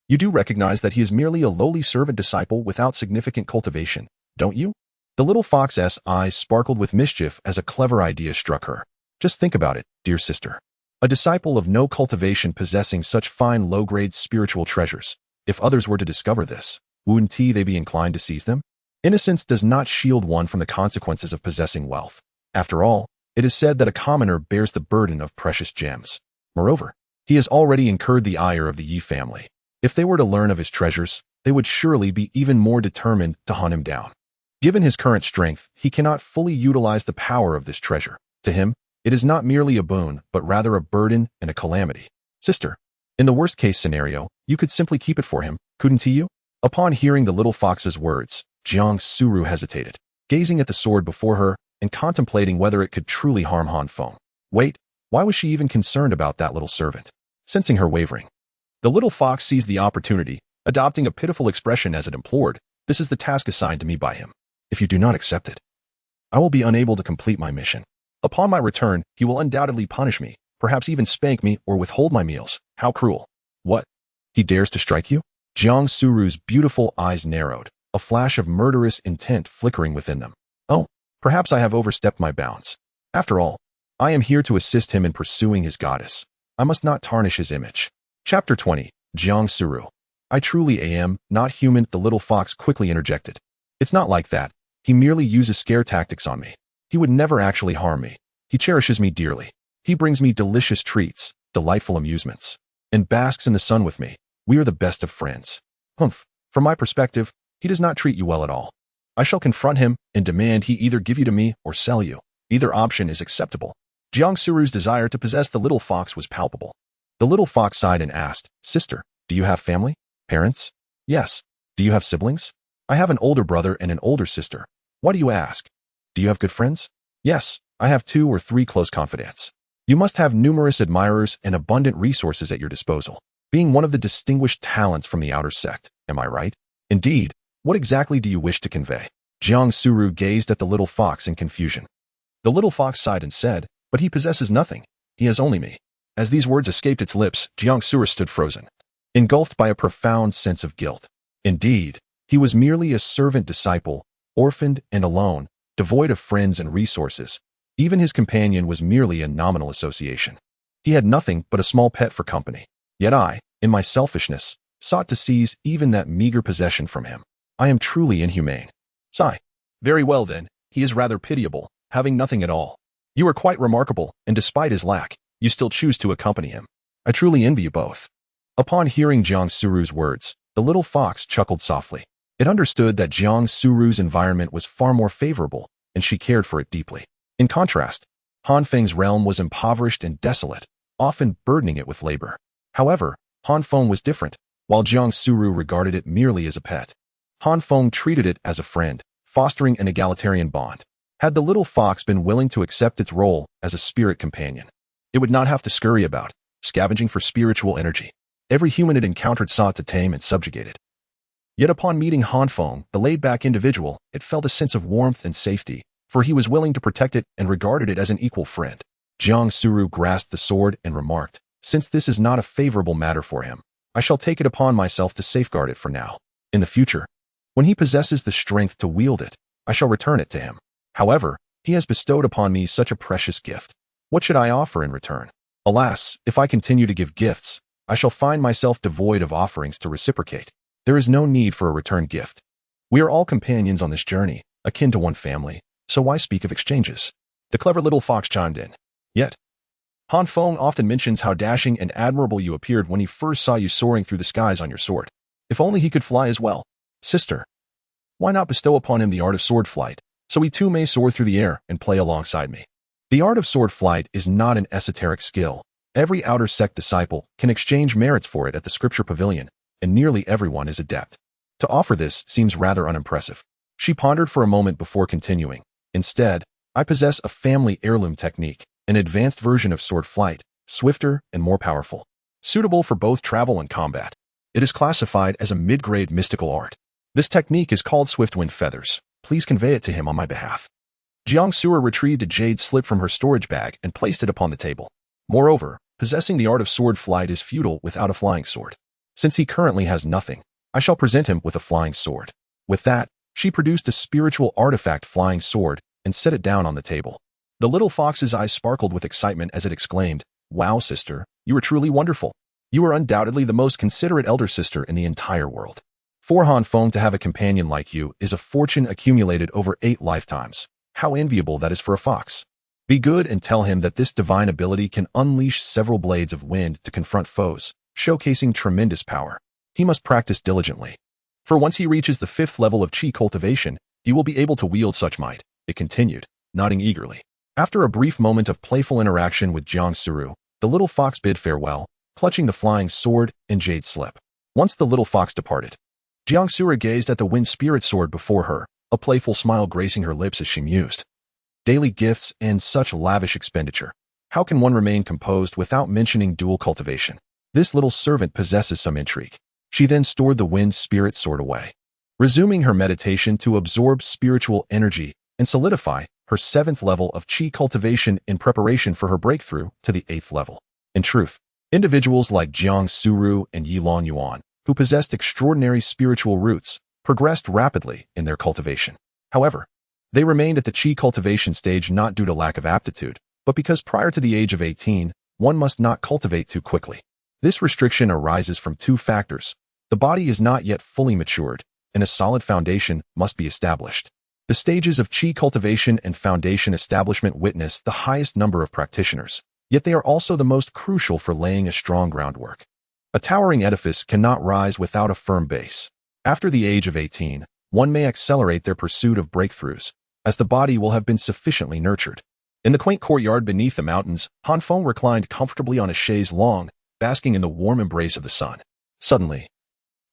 [SPEAKER 1] You do recognize that he is merely a lowly servant disciple without significant cultivation, don't you? The little fox's eyes sparkled with mischief as a clever idea struck her. Just think about it, dear sister. A disciple of no cultivation possessing such fine low-grade spiritual treasures. If others were to discover this, wouldn't they be inclined to seize them? Innocence does not shield one from the consequences of possessing wealth. After all, it is said that a commoner bears the burden of precious gems. Moreover, he has already incurred the ire of the Yi family. If they were to learn of his treasures, they would surely be even more determined to hunt him down. Given his current strength, he cannot fully utilize the power of this treasure. To him, it is not merely a boon, but rather a burden and a calamity. Sister, in the worst-case scenario, you could simply keep it for him, couldn't you? Upon hearing the little fox's words, Jiang Su hesitated, gazing at the sword before her and contemplating whether it could truly harm Han Feng. Wait, why was she even concerned about that little servant? Sensing her wavering, the little fox seized the opportunity, adopting a pitiful expression as it implored, "This is the task assigned to me by him. If you do not accept it, I will be unable to complete my mission. Upon my return, he will undoubtedly punish me, perhaps even spank me or withhold my meals. How cruel." What? He dares to strike you? Jiang Su's beautiful eyes narrowed, a flash of murderous intent flickering within them. Oh, perhaps I have overstepped my bounds. After all, I am here to assist him in pursuing his goddess. I must not tarnish his image. Chapter 20. Jiang Su. I truly am not human, the little fox quickly interjected. It's not like that. He merely uses scare tactics on me. He would never actually harm me. He cherishes me dearly. He brings me delicious treats, delightful amusements, and basks in the sun with me. We are the best of friends. Humph. From my perspective, he does not treat you well at all. I shall confront him and demand he either give you to me or sell you. Either option is acceptable. Jiang Su's desire to possess the little fox was palpable. The little fox sighed and asked, "Sister, do you have family? Parents?" "Yes." "Do you have siblings?" "I have an older brother and an older sister." "Why do you ask?" "Do you have good friends?" "Yes, I have 2 or 3 close confidants." "You must have numerous admirers and abundant resources at your disposal, being one of the distinguished talents from the outer sect, am I right?" "Indeed. What exactly do you wish to convey?" Jiang Su gazed at the little fox in confusion. The little fox sighed and said, "But he possesses nothing. He has only me." As these words escaped its lips, Jiang Su stood frozen, engulfed by a profound sense of guilt. Indeed, he was merely a servant disciple, orphaned and alone, devoid of friends and resources. Even his companion was merely a nominal association. He had nothing but a small pet for company. Yet I, in my selfishness, sought to seize even that meager possession from him. I am truly inhumane. Sigh. Very well then, he is rather pitiable, having nothing at all. You are quite remarkable, and despite his lack, you still choose to accompany him. I truly envy you both. Upon hearing Jiang Su's words, the little fox chuckled softly. It understood that Jiang Su's environment was far more favorable, and she cared for it deeply. In contrast, Han Feng's realm was impoverished and desolate, often burdening it with labor. However, Han Feng was different. While Jiang Su regarded it merely as a pet, Han Feng treated it as a friend, fostering an egalitarian bond. Had the little fox been willing to accept its role as a spirit companion, it would not have to scurry about, scavenging for spiritual energy. Every human it encountered sought to tame and subjugate it. Yet upon meeting Han Feng, the laid-back individual, it felt a sense of warmth and safety, for he was willing to protect it and regarded it as an equal friend. Jiang Su grasped the sword and remarked, "Since this is not a favorable matter for him, I shall take it upon myself to safeguard it for now. In the future, when he possesses the strength to wield it, I shall return it to him. However, he has bestowed upon me such a precious gift. What should I offer in return? Alas, if I continue to give gifts, I shall find myself devoid of offerings to reciprocate. There is no need for a return gift. We are all companions on this journey, akin to one family, so why speak of exchanges?" The clever little fox chimed in. "Yet, Han Feng often mentions how dashing and admirable you appeared when he first saw you soaring through the skies on your sword. If only he could fly as well. Sister, why not bestow upon him the art of sword flight, so he too may soar through the air and play alongside me?" The art of sword flight is not an esoteric skill. Every outer sect disciple can exchange merits for it at the scripture pavilion, and nearly everyone is adept. To offer this seems rather unimpressive. She pondered for a moment before continuing. Instead, I possess a family heirloom technique, an advanced version of sword flight, swifter and more powerful, suitable for both travel and combat. It is classified as a mid-grade mystical art. This technique is called swift wind feathers. Please convey it to him on my behalf. Jiang Suer retrieved a jade slip from her storage bag and placed it upon the table. Moreover, possessing the art of sword flight is futile without a flying sword. Since he currently has nothing, I shall present him with a flying sword. With that, she produced a spiritual artifact flying sword and set it down on the table. The little fox's eyes sparkled with excitement as it exclaimed, "Wow, sister, you are truly wonderful. You are undoubtedly the most considerate elder sister in the entire world. For Han Feng to have a companion like you is a fortune accumulated over 8 lifetimes. How enviable that is for a fox. Be good and tell him that this divine ability can unleash several blades of wind to confront foes, showcasing tremendous power. He must practice diligently. For once he reaches the 5th level of Qi cultivation, he will be able to wield such might," it continued, nodding eagerly. After a brief moment of playful interaction with Jiang Suru, the little fox bid farewell, clutching the flying sword and jade slip. Once the little fox departed, Jiang Suru gazed at the wind spirit sword before her, a playful smile gracing her lips as she mused. Daily gifts and such lavish expenditure. How can one remain composed without mentioning dual cultivation? This little servant possesses some intrigue. She then stored the wind spirit sword away, resuming her meditation to absorb spiritual energy and solidify her 7th level of Qi cultivation in preparation for her breakthrough to the 8th level. In truth, individuals like Jiang Suru and Yilan Yuan, who possessed extraordinary spiritual roots, progressed rapidly in their cultivation. However, they remained at the Qi cultivation stage not due to lack of aptitude, but because prior to the age of 18, one must not cultivate too quickly. This restriction arises from 2 factors. The body is not yet fully matured, and a solid foundation must be established. The stages of Qi cultivation and foundation establishment witness the highest number of practitioners, yet they are also the most crucial for laying a strong groundwork. A towering edifice cannot rise without a firm base. After the age of 18, one may accelerate their pursuit of breakthroughs, as the body will have been sufficiently nurtured. In the quaint courtyard beneath the mountains, Han Feng reclined comfortably on a chaise longue, basking in the warm embrace of the sun. Suddenly,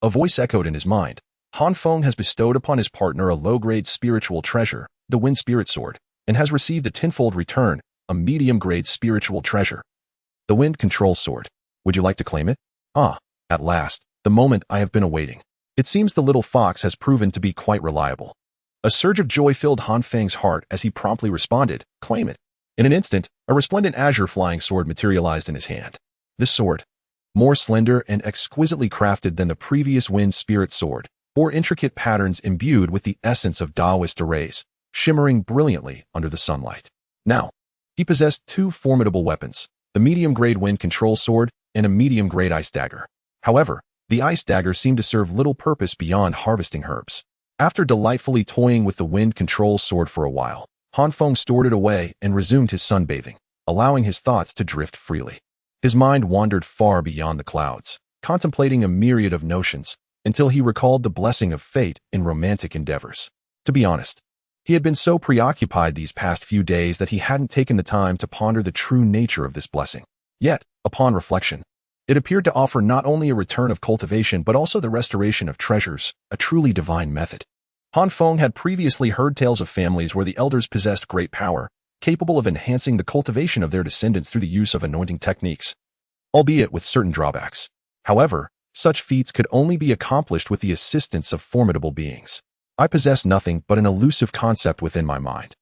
[SPEAKER 1] a voice echoed in his mind. Han Feng has bestowed upon his partner a low-grade spiritual treasure, the Wind Spirit Sword, and has received a tenfold return, a medium-grade spiritual treasure, the Wind Control Sword. Would you like to claim it? Ah, at last, the moment I have been awaiting. It seems the little fox has proven to be quite reliable. A surge of joy filled Han Feng's heart as he promptly responded, "Claim it." In an instant, a resplendent azure flying sword materialized in his hand. This sword, more slender and exquisitely crafted than the previous Wind Spirit Sword, bore intricate patterns imbued with the essence of Taoist arrays, shimmering brilliantly under the sunlight. Now, he possessed 2 formidable weapons, the medium-grade Wind Control Sword and a medium-grade ice dagger. However, the ice dagger seemed to serve little purpose beyond harvesting herbs. After delightfully toying with the Wind Control Sword for a while, Han Feng stored it away and resumed his sunbathing, allowing his thoughts to drift freely. His mind wandered far beyond the clouds, contemplating a myriad of notions, until he recalled the blessing of fate in romantic endeavors. To be honest, he had been so preoccupied these past few days that he hadn't taken the time to ponder the true nature of this blessing. Yet, upon reflection, it appeared to offer not only a return of cultivation but also the restoration of treasures, a truly divine method. Han Feng had previously heard tales of families where the elders possessed great power, capable of enhancing the cultivation of their descendants through the use of anointing techniques, albeit with certain drawbacks. However, such feats could only be accomplished with the assistance of formidable beings. I possess nothing but an elusive concept within my mind.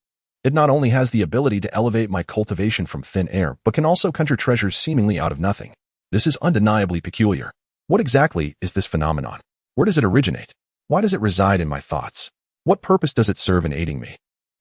[SPEAKER 1] It not only has the ability to elevate my cultivation from thin air, but can also conjure treasures seemingly out of nothing. This is undeniably peculiar. What exactly is this phenomenon? Where does it originate? Why does it reside in my thoughts? What purpose does it serve in aiding me?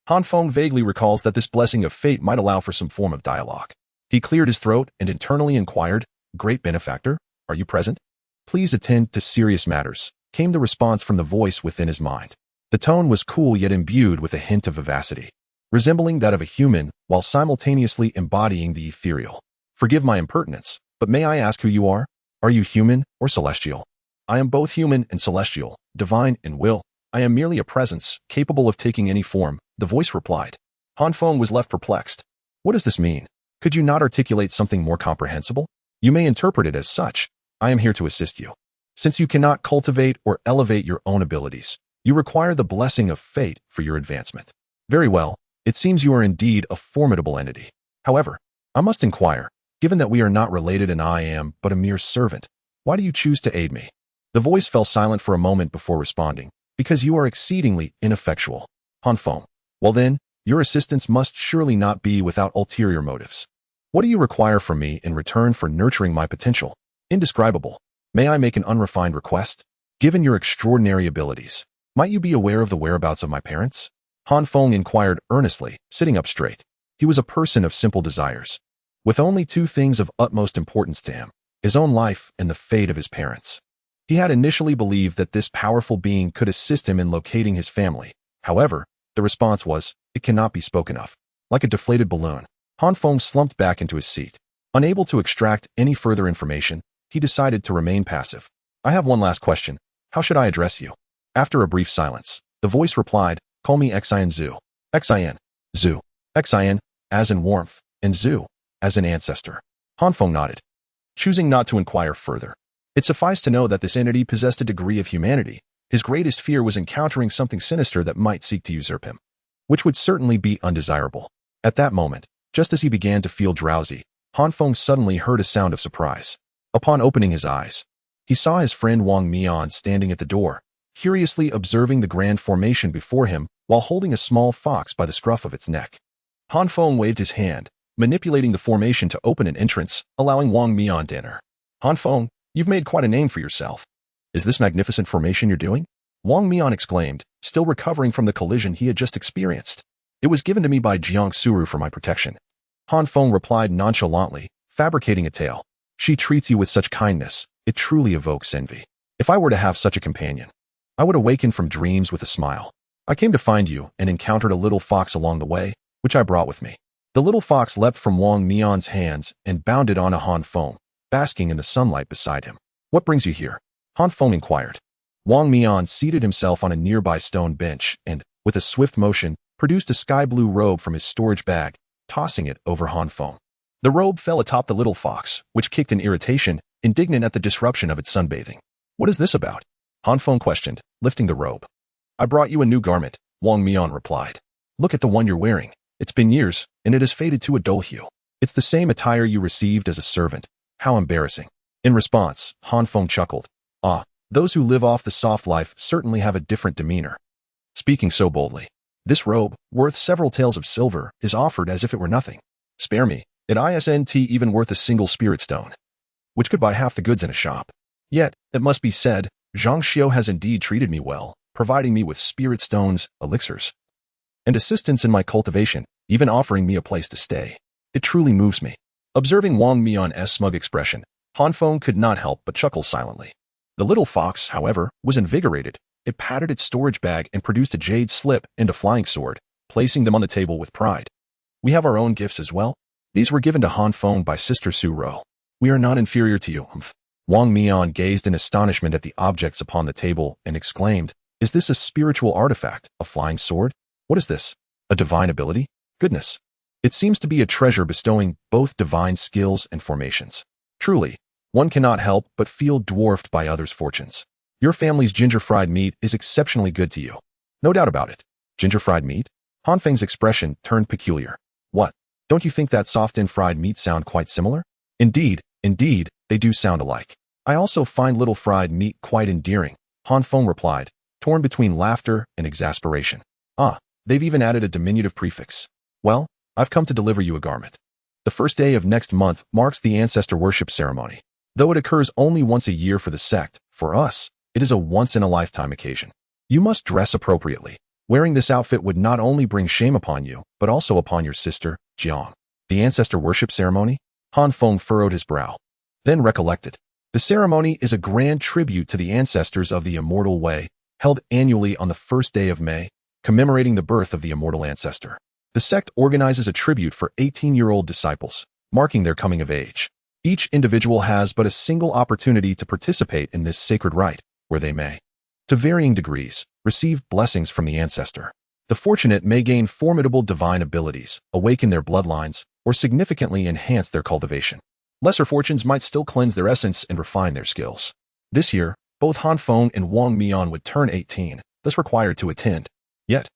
[SPEAKER 1] Han Feng vaguely recalls that this blessing of fate might allow for some form of dialogue. He cleared his throat and internally inquired, "Great benefactor, are you present? Please attend to serious matters," came the response from the voice within his mind. The tone was cool yet imbued with a hint of vivacity, resembling that of a human while simultaneously embodying the ethereal. "Forgive my impertinence, but may I ask who you are? Are you human or celestial?" "I am both human and celestial, divine in will. I am merely a presence, capable of taking any form," the voice replied. Han Feng was left perplexed. What does this mean? Could you not articulate something more comprehensible? You may interpret it as such. I am here to assist you. Since you cannot cultivate or elevate your own abilities, you require the blessing of fate for your advancement. Very well, it seems you are indeed a formidable entity. However, I must inquire, given that we are not related and I am but a mere servant, why do you choose to aid me? The voice fell silent for a moment before responding. Because you are exceedingly ineffectual. Han Feng. Well then, your assistance must surely not be without ulterior motives. What do you require from me in return for nurturing my potential? Indescribable. May I make an unrefined request? Given your extraordinary abilities, might you be aware of the whereabouts of my parents? Han Feng inquired earnestly, sitting up straight. He was a person of simple desires, with only two things of utmost importance to him: his own life and the fate of his parents. He had initially believed that this powerful being could assist him in locating his family. However, the response was, it cannot be spoken of. Like a deflated balloon, Han Feng slumped back into his seat. Unable to extract any further information, he decided to remain passive. I have one last question. How should I address you? After a brief silence, the voice replied, call me Xin Zhu. Xin. Zhu. Xin, as in warmth, and Zhu, as in ancestor. Han Feng nodded, choosing not to inquire further. It sufficed to know that this entity possessed a degree of humanity. His greatest fear was encountering something sinister that might seek to usurp him, which would certainly be undesirable. At that moment, just as he began to feel drowsy, Han Feng suddenly heard a sound of surprise. Upon opening his eyes, he saw his friend Wang Mian standing at the door, curiously observing the grand formation before him while holding a small fox by the scruff of its neck. Han Feng waved his hand, manipulating the formation to open an entrance, allowing Wang Mian to enter. Han Feng, you've made quite a name for yourself. Is this magnificent formation you're doing? Wang Mian exclaimed, still recovering from the collision he had just experienced. It was given to me by Jiang Suru for my protection. Han Feng replied nonchalantly, fabricating a tale. She treats you with such kindness, it truly evokes envy. If I were to have such a companion, I would awaken from dreams with a smile. I came to find you and encountered a little fox along the way, which I brought with me. The little fox leapt from Wang Mian's hands and bounded onto Han Feng, basking in the sunlight beside him. What brings you here? Han Feng inquired. Wang Mian seated himself on a nearby stone bench and, with a swift motion, produced a sky-blue robe from his storage bag, tossing it over Han Feng. The robe fell atop the little fox, which kicked in irritation, indignant at the disruption of its sunbathing. What is this about? Han Feng questioned, lifting the robe. I brought you a new garment, Wang Mian replied. Look at the one you're wearing. It's been years, and it has faded to a dull hue. It's the same attire you received as a servant. How embarrassing. In response, Han Feng chuckled. Ah, those who live off the soft life certainly have a different demeanor. Speaking so boldly. This robe, worth several taels of silver, is offered as if it were nothing. Spare me, it isn't even worth a single spirit stone, which could buy half the goods in a shop. Yet, it must be said, Zhang Xiu has indeed treated me well, providing me with spirit stones, elixirs, and assistance in my cultivation, even offering me a place to stay. It truly moves me. Observing Wang Mian's smug expression, Han Feng could not help but chuckle silently. The little fox, however, was invigorated. It patted its storage bag and produced a jade slip and a flying sword, placing them on the table with pride. We have our own gifts as well. These were given to Han Feng by Sister Su Ro. We are not inferior to you. Wang Mian gazed in astonishment at the objects upon the table and exclaimed, is this a spiritual artifact, a flying sword? What is this? A divine ability? Goodness. It seems to be a treasure bestowing both divine skills and formations. Truly, one cannot help but feel dwarfed by others' fortunes. Your family's ginger-fried meat is exceptionally good to you. No doubt about it. Ginger-fried meat? Han Feng's expression turned peculiar. What? Don't you think that soft and fried meat sound quite similar? Indeed, they do sound alike. I also find little fried meat quite endearing, Han Feng replied, torn between laughter and exasperation. Ah, they've even added a diminutive prefix. Well, I've come to deliver you a garment. The first day of next month marks the ancestor worship ceremony. Though it occurs only once a year for the sect, for us, it is a once-in-a-lifetime occasion. You must dress appropriately. Wearing this outfit would not only bring shame upon you, but also upon your sister, Jiang. The ancestor worship ceremony? Han Feng furrowed his brow, then recollected. The ceremony is a grand tribute to the ancestors of the immortal way, held annually on the first day of May, commemorating the birth of the immortal ancestor. The sect organizes a tribute for 18-year-old disciples, marking their coming of age. Each individual has but a single opportunity to participate in this sacred rite, where they may, to varying degrees, receive blessings from the ancestor. The fortunate may gain formidable divine abilities, awaken their bloodlines, or significantly enhance their cultivation. Lesser fortunes might still cleanse their essence and refine their skills. This year, both Han Feng and Wang Mian would turn 18, thus required to attend. Yet,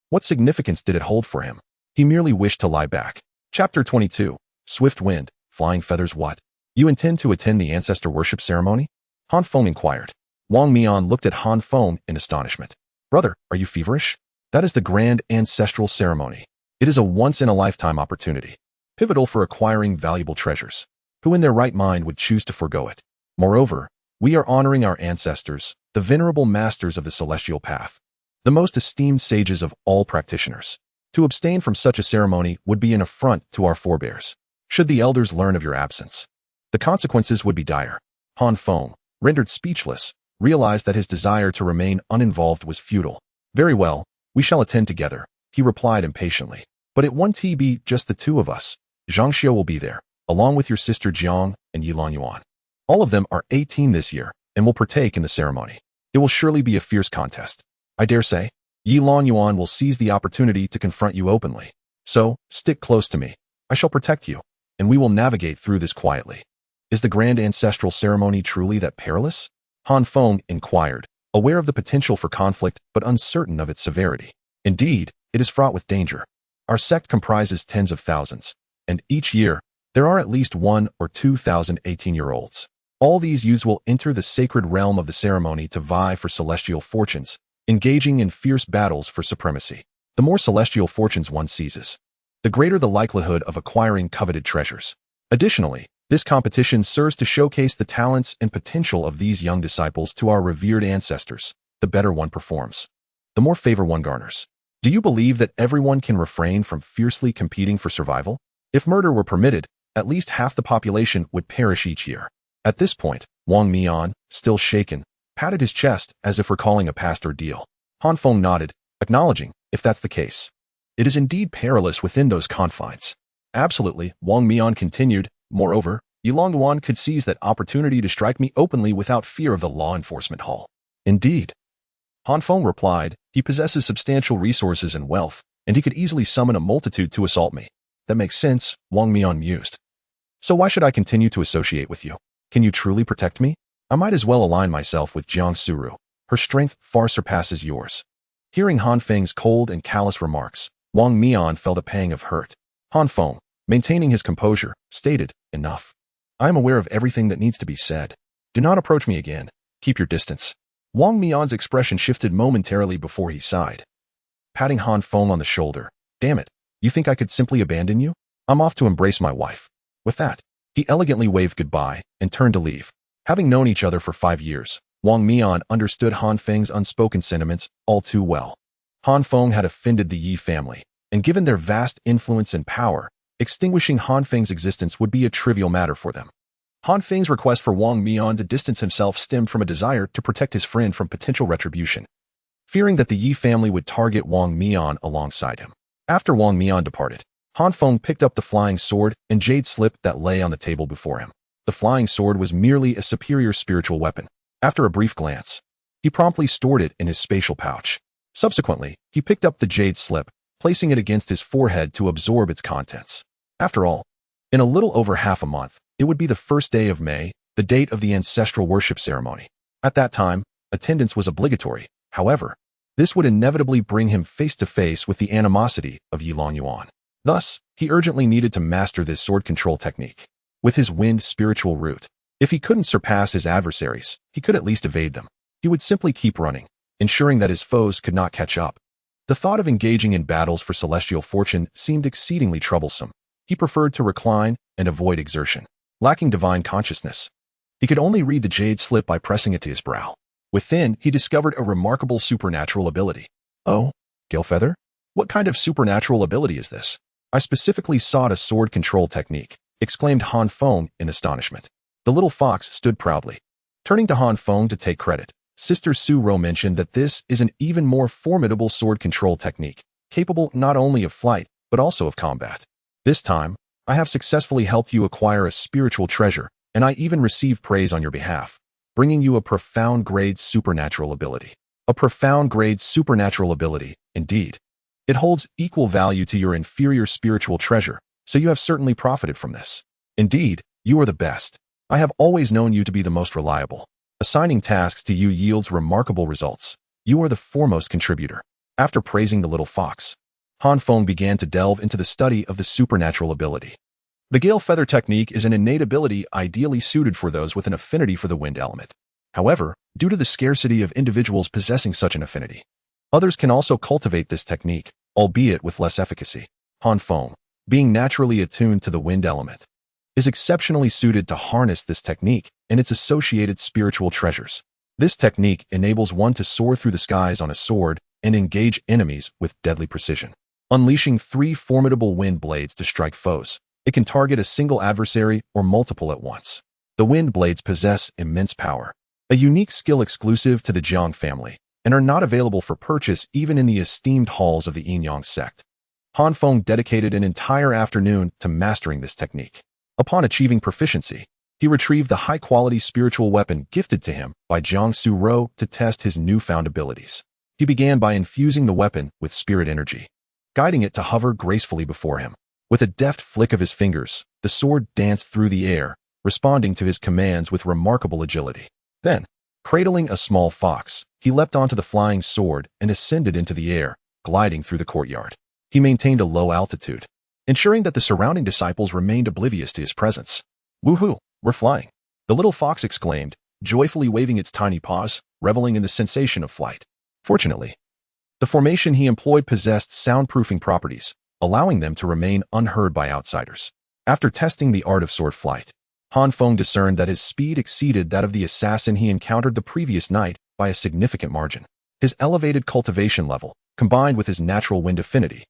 [SPEAKER 1] what significance did it hold for him? He merely wished to lie back. Chapter 22. Swift Wind, Flying Feathers. What? You intend to attend the ancestor worship ceremony? Han Feng inquired. Wang Mian looked at Han Feng in astonishment. Brother, are you feverish? That is the grand ancestral ceremony. It is a once-in-a-lifetime opportunity, pivotal for acquiring valuable treasures. Who in their right mind would choose to forego it? Moreover, we are honoring our ancestors, the venerable masters of the celestial path, the most esteemed sages of all practitioners. To abstain from such a ceremony would be an affront to our forebears. Should the elders learn of your absence, the consequences would be dire. Feng, rendered speechless, realized that his desire to remain uninvolved was futile. Very well, we shall attend together, he replied impatiently. But it won't be just the two of us. Zhangxiu will be there, along with your sister Jiang and Yilan Yuan. All of them are 18 this year and will partake in the ceremony. It will surely be a fierce contest. I dare say, Yilan Yuan will seize the opportunity to confront you openly. So, stick close to me. I shall protect you, and we will navigate through this quietly. Is the grand ancestral ceremony truly that perilous? Feng inquired, aware of the potential for conflict but uncertain of its severity. Indeed, it is fraught with danger. Our sect comprises tens of thousands, and each year, there are at least 1 or 2,000 18-year-olds. All these youths will enter the sacred realm of the ceremony to vie for celestial fortunes, engaging in fierce battles for supremacy. The more celestial fortunes one seizes, the greater the likelihood of acquiring coveted treasures. Additionally, this competition serves to showcase the talents and potential of these young disciples to our revered ancestors. The better one performs, the more favor one garners. Do you believe that everyone can refrain from fiercely competing for survival? If murder were permitted, at least half the population would perish each year. At this point, Wang Mian, still shaken, patted his chest as if recalling a past ordeal. Feng nodded, acknowledging, if that's the case. It is indeed perilous within those confines. Absolutely, Wang Mian continued. Moreover, Yilan Yuan could seize that opportunity to strike me openly without fear of the law enforcement hall. Indeed. Feng replied, he possesses substantial resources and wealth, and he could easily summon a multitude to assault me. That makes sense, Wang Mian mused. So why should I continue to associate with you? Can you truly protect me? I might as well align myself with Jiang Suru. Her strength far surpasses yours. Hearing Feng's cold and callous remarks, Wang Mian felt a pang of hurt. Feng, maintaining his composure, stated, enough. I am aware of everything that needs to be said. Do not approach me again. Keep your distance. Wang Mian's expression shifted momentarily before he sighed. Patting Feng on the shoulder, damn it, you think I could simply abandon you? I'm off to embrace my wife. With that, he elegantly waved goodbye and turned to leave. Having known each other for 5 years, Wang Mian understood Feng's unspoken sentiments all too well. Feng had offended the Yi family, and given their vast influence and power, extinguishing Feng's existence would be a trivial matter for them. Feng's request for Wang Mian to distance himself stemmed from a desire to protect his friend from potential retribution, fearing that the Yi family would target Wang Mian alongside him. After Wang Mian departed, Feng picked up the flying sword and jade slip that lay on the table before him. The flying sword was merely a superior spiritual weapon. After a brief glance, he promptly stored it in his spatial pouch. Subsequently, he picked up the jade slip, placing it against his forehead to absorb its contents. After all, in a little over half a month, it would be the first day of May, the date of the ancestral worship ceremony. At that time, attendance was obligatory. However, this would inevitably bring him face to face with the animosity of Yilan Yuan. Thus, he urgently needed to master this sword control technique. With his wind spiritual root, if he couldn't surpass his adversaries, he could at least evade them. He would simply keep running, ensuring that his foes could not catch up. The thought of engaging in battles for celestial fortune seemed exceedingly troublesome. He preferred to recline and avoid exertion. Lacking divine consciousness, he could only read the jade slip by pressing it to his brow. Within, he discovered a remarkable supernatural ability. Oh, Gilefeather? What kind of supernatural ability is this? I specifically sought a sword control technique, exclaimed Feng in astonishment. The little fox stood proudly. Turning to Feng to take credit, Sister Su Ro mentioned that this is an even more formidable sword control technique, capable not only of flight, but also of combat. This time, I have successfully helped you acquire a spiritual treasure, and I even received praise on your behalf, bringing you a profound grade supernatural ability. A profound grade supernatural ability, indeed. It holds equal value to your inferior spiritual treasure, so you have certainly profited from this. Indeed, you are the best. I have always known you to be the most reliable. Assigning tasks to you yields remarkable results. You are the foremost contributor. After praising the little fox, Feng began to delve into the study of the supernatural ability. The gale feather technique is an innate ability ideally suited for those with an affinity for the wind element. However, due to the scarcity of individuals possessing such an affinity, Others can also cultivate this technique, albeit with less efficacy. Feng, being naturally attuned to the wind element, is exceptionally suited to harness this technique and its associated spiritual treasures. This technique enables one to soar through the skies on a sword and engage enemies with deadly precision. Unleashing 3 formidable wind blades to strike foes, it can target a single adversary or multiple at once. The wind blades possess immense power, a unique skill exclusive to the Jiang family, and are not available for purchase even in the esteemed halls of the Yin-Yang sect. Feng dedicated an entire afternoon to mastering this technique. Upon achieving proficiency, he retrieved the high-quality spiritual weapon gifted to him by Jiang Su-ro to test his newfound abilities. He began by infusing the weapon with spirit energy, guiding it to hover gracefully before him. With a deft flick of his fingers, the sword danced through the air, responding to his commands with remarkable agility. Then, cradling a small fox, he leapt onto the flying sword and ascended into the air, gliding through the courtyard. He maintained a low altitude, ensuring that the surrounding disciples remained oblivious to his presence. "Woohoo, we're flying!" the little fox exclaimed, joyfully waving its tiny paws, reveling in the sensation of flight. Fortunately, the formation he employed possessed soundproofing properties, allowing them to remain unheard by outsiders. After testing the art of sword flight, Feng discerned that his speed exceeded that of the assassin he encountered the previous night by a significant margin. His elevated cultivation level, combined with his natural wind affinity,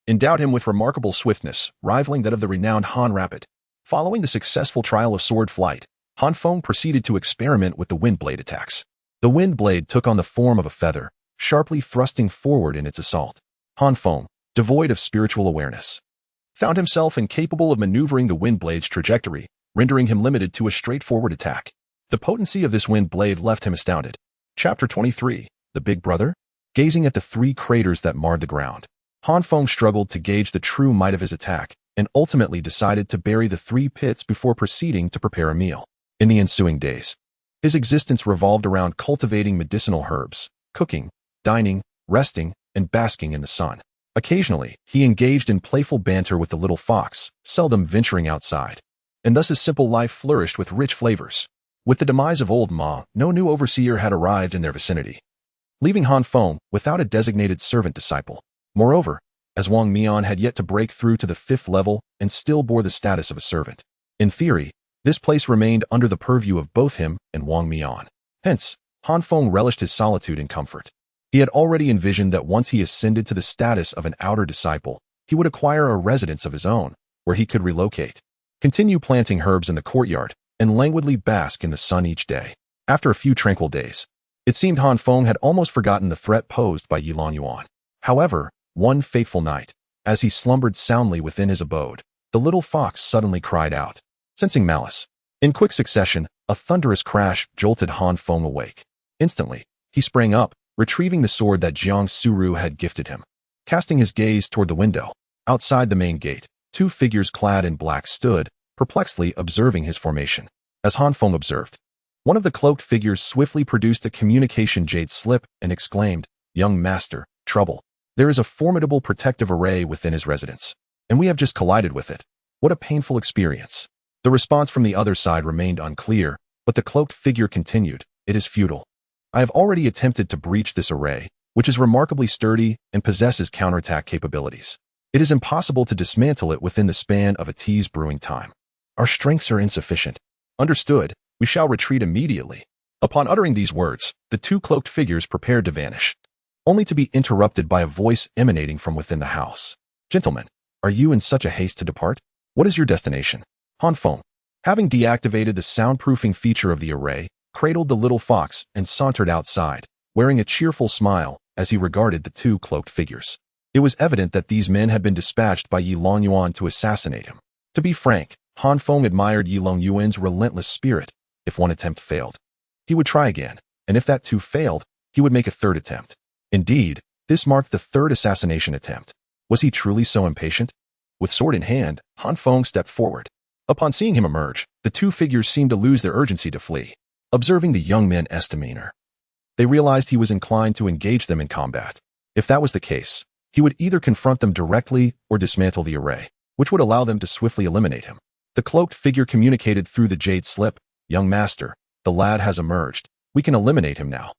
[SPEAKER 1] endowed him with remarkable swiftness, rivaling that of the renowned Han Rapid. Following the successful trial of sword flight, Feng proceeded to experiment with the wind blade attacks. The wind blade took on the form of a feather, sharply thrusting forward in its assault. Feng, devoid of spiritual awareness, found himself incapable of maneuvering the wind blade's trajectory, rendering him limited to a straightforward attack. The potency of this wind blade left him astounded. Chapter 23, The Big Brother? Gazing at the 3 craters that marred the ground, Feng struggled to gauge the true might of his attack and ultimately decided to bury the 3 pits before proceeding to prepare a meal. In the ensuing days, his existence revolved around cultivating medicinal herbs, cooking, dining, resting, and basking in the sun. Occasionally, he engaged in playful banter with the little fox, seldom venturing outside. And thus his simple life flourished with rich flavors. With the demise of old Ma, no new overseer had arrived in their vicinity, leaving Feng without a designated servant disciple. Moreover, as Wang Mian had yet to break through to the 5th level and still bore the status of a servant. In theory, this place remained under the purview of both him and Wang Mian. Hence, Feng relished his solitude and comfort. He had already envisioned that once he ascended to the status of an outer disciple, he would acquire a residence of his own, where he could relocate, continue planting herbs in the courtyard, and languidly bask in the sun each day. After a few tranquil days, it seemed Feng had almost forgotten the threat posed by Yilan Yuan. However, one fateful night, as he slumbered soundly within his abode, the little fox suddenly cried out, sensing malice. In quick succession, a thunderous crash jolted Feng awake. Instantly, he sprang up, retrieving the sword that Jiang Su-ro had gifted him. Casting his gaze toward the window, outside the main gate, 2 figures clad in black stood, perplexedly observing his formation. As Feng observed, one of the cloaked figures swiftly produced a communication jade slip and exclaimed, "Young master, trouble. There is a formidable protective array within his residence, and we have just collided with it. What a painful experience." The response from the other side remained unclear, but the cloaked figure continued, "It is futile. I have already attempted to breach this array, which is remarkably sturdy and possesses counterattack capabilities. It is impossible to dismantle it within the span of a tea's brewing time. Our strengths are insufficient. Understood, we shall retreat immediately." Upon uttering these words, the 2 cloaked figures prepared to vanish, only to be interrupted by a voice emanating from within the house. "Gentlemen, are you in such a haste to depart? What is your destination?" Feng, having deactivated the soundproofing feature of the array, cradled the little fox and sauntered outside, wearing a cheerful smile as he regarded the 2 cloaked figures. It was evident that these men had been dispatched by Yilan Yuan to assassinate him. To be frank, Feng admired Yilan Yuan's relentless spirit. If one attempt failed, he would try again, and if that too failed, he would make a 3rd attempt. Indeed, this marked the 3rd assassination attempt. Was he truly so impatient? With sword in hand, Feng stepped forward. Upon seeing him emerge, the 2 figures seemed to lose their urgency to flee. Observing the young man's demeanor, they realized he was inclined to engage them in combat. If that was the case, he would either confront them directly or dismantle the array, which would allow them to swiftly eliminate him. The cloaked figure communicated through the jade slip, "Young master, the lad has emerged. We can eliminate him now."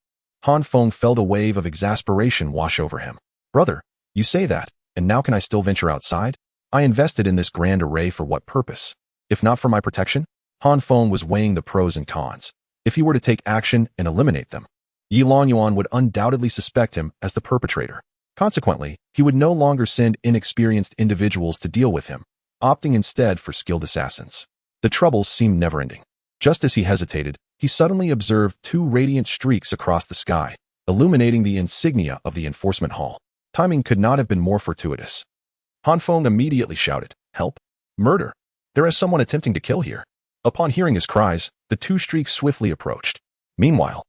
[SPEAKER 1] Han Feng felt a wave of exasperation wash over him. Brother, you say that, and now can I still venture outside? I invested in this grand array for what purpose? If not for my protection? Han Feng was weighing the pros and cons. If he were to take action and eliminate them, Yi Longyuan would undoubtedly suspect him as the perpetrator. Consequently, he would no longer send inexperienced individuals to deal with him, opting instead for skilled assassins. The troubles seemed never-ending. Just as he hesitated, he suddenly observed two radiant streaks across the sky, illuminating the insignia of the enforcement hall. Timing could not have been more fortuitous. Han Feng immediately shouted, "Help! Murder! There is someone attempting to kill here." Upon hearing his cries, the two streaks swiftly approached. Meanwhile,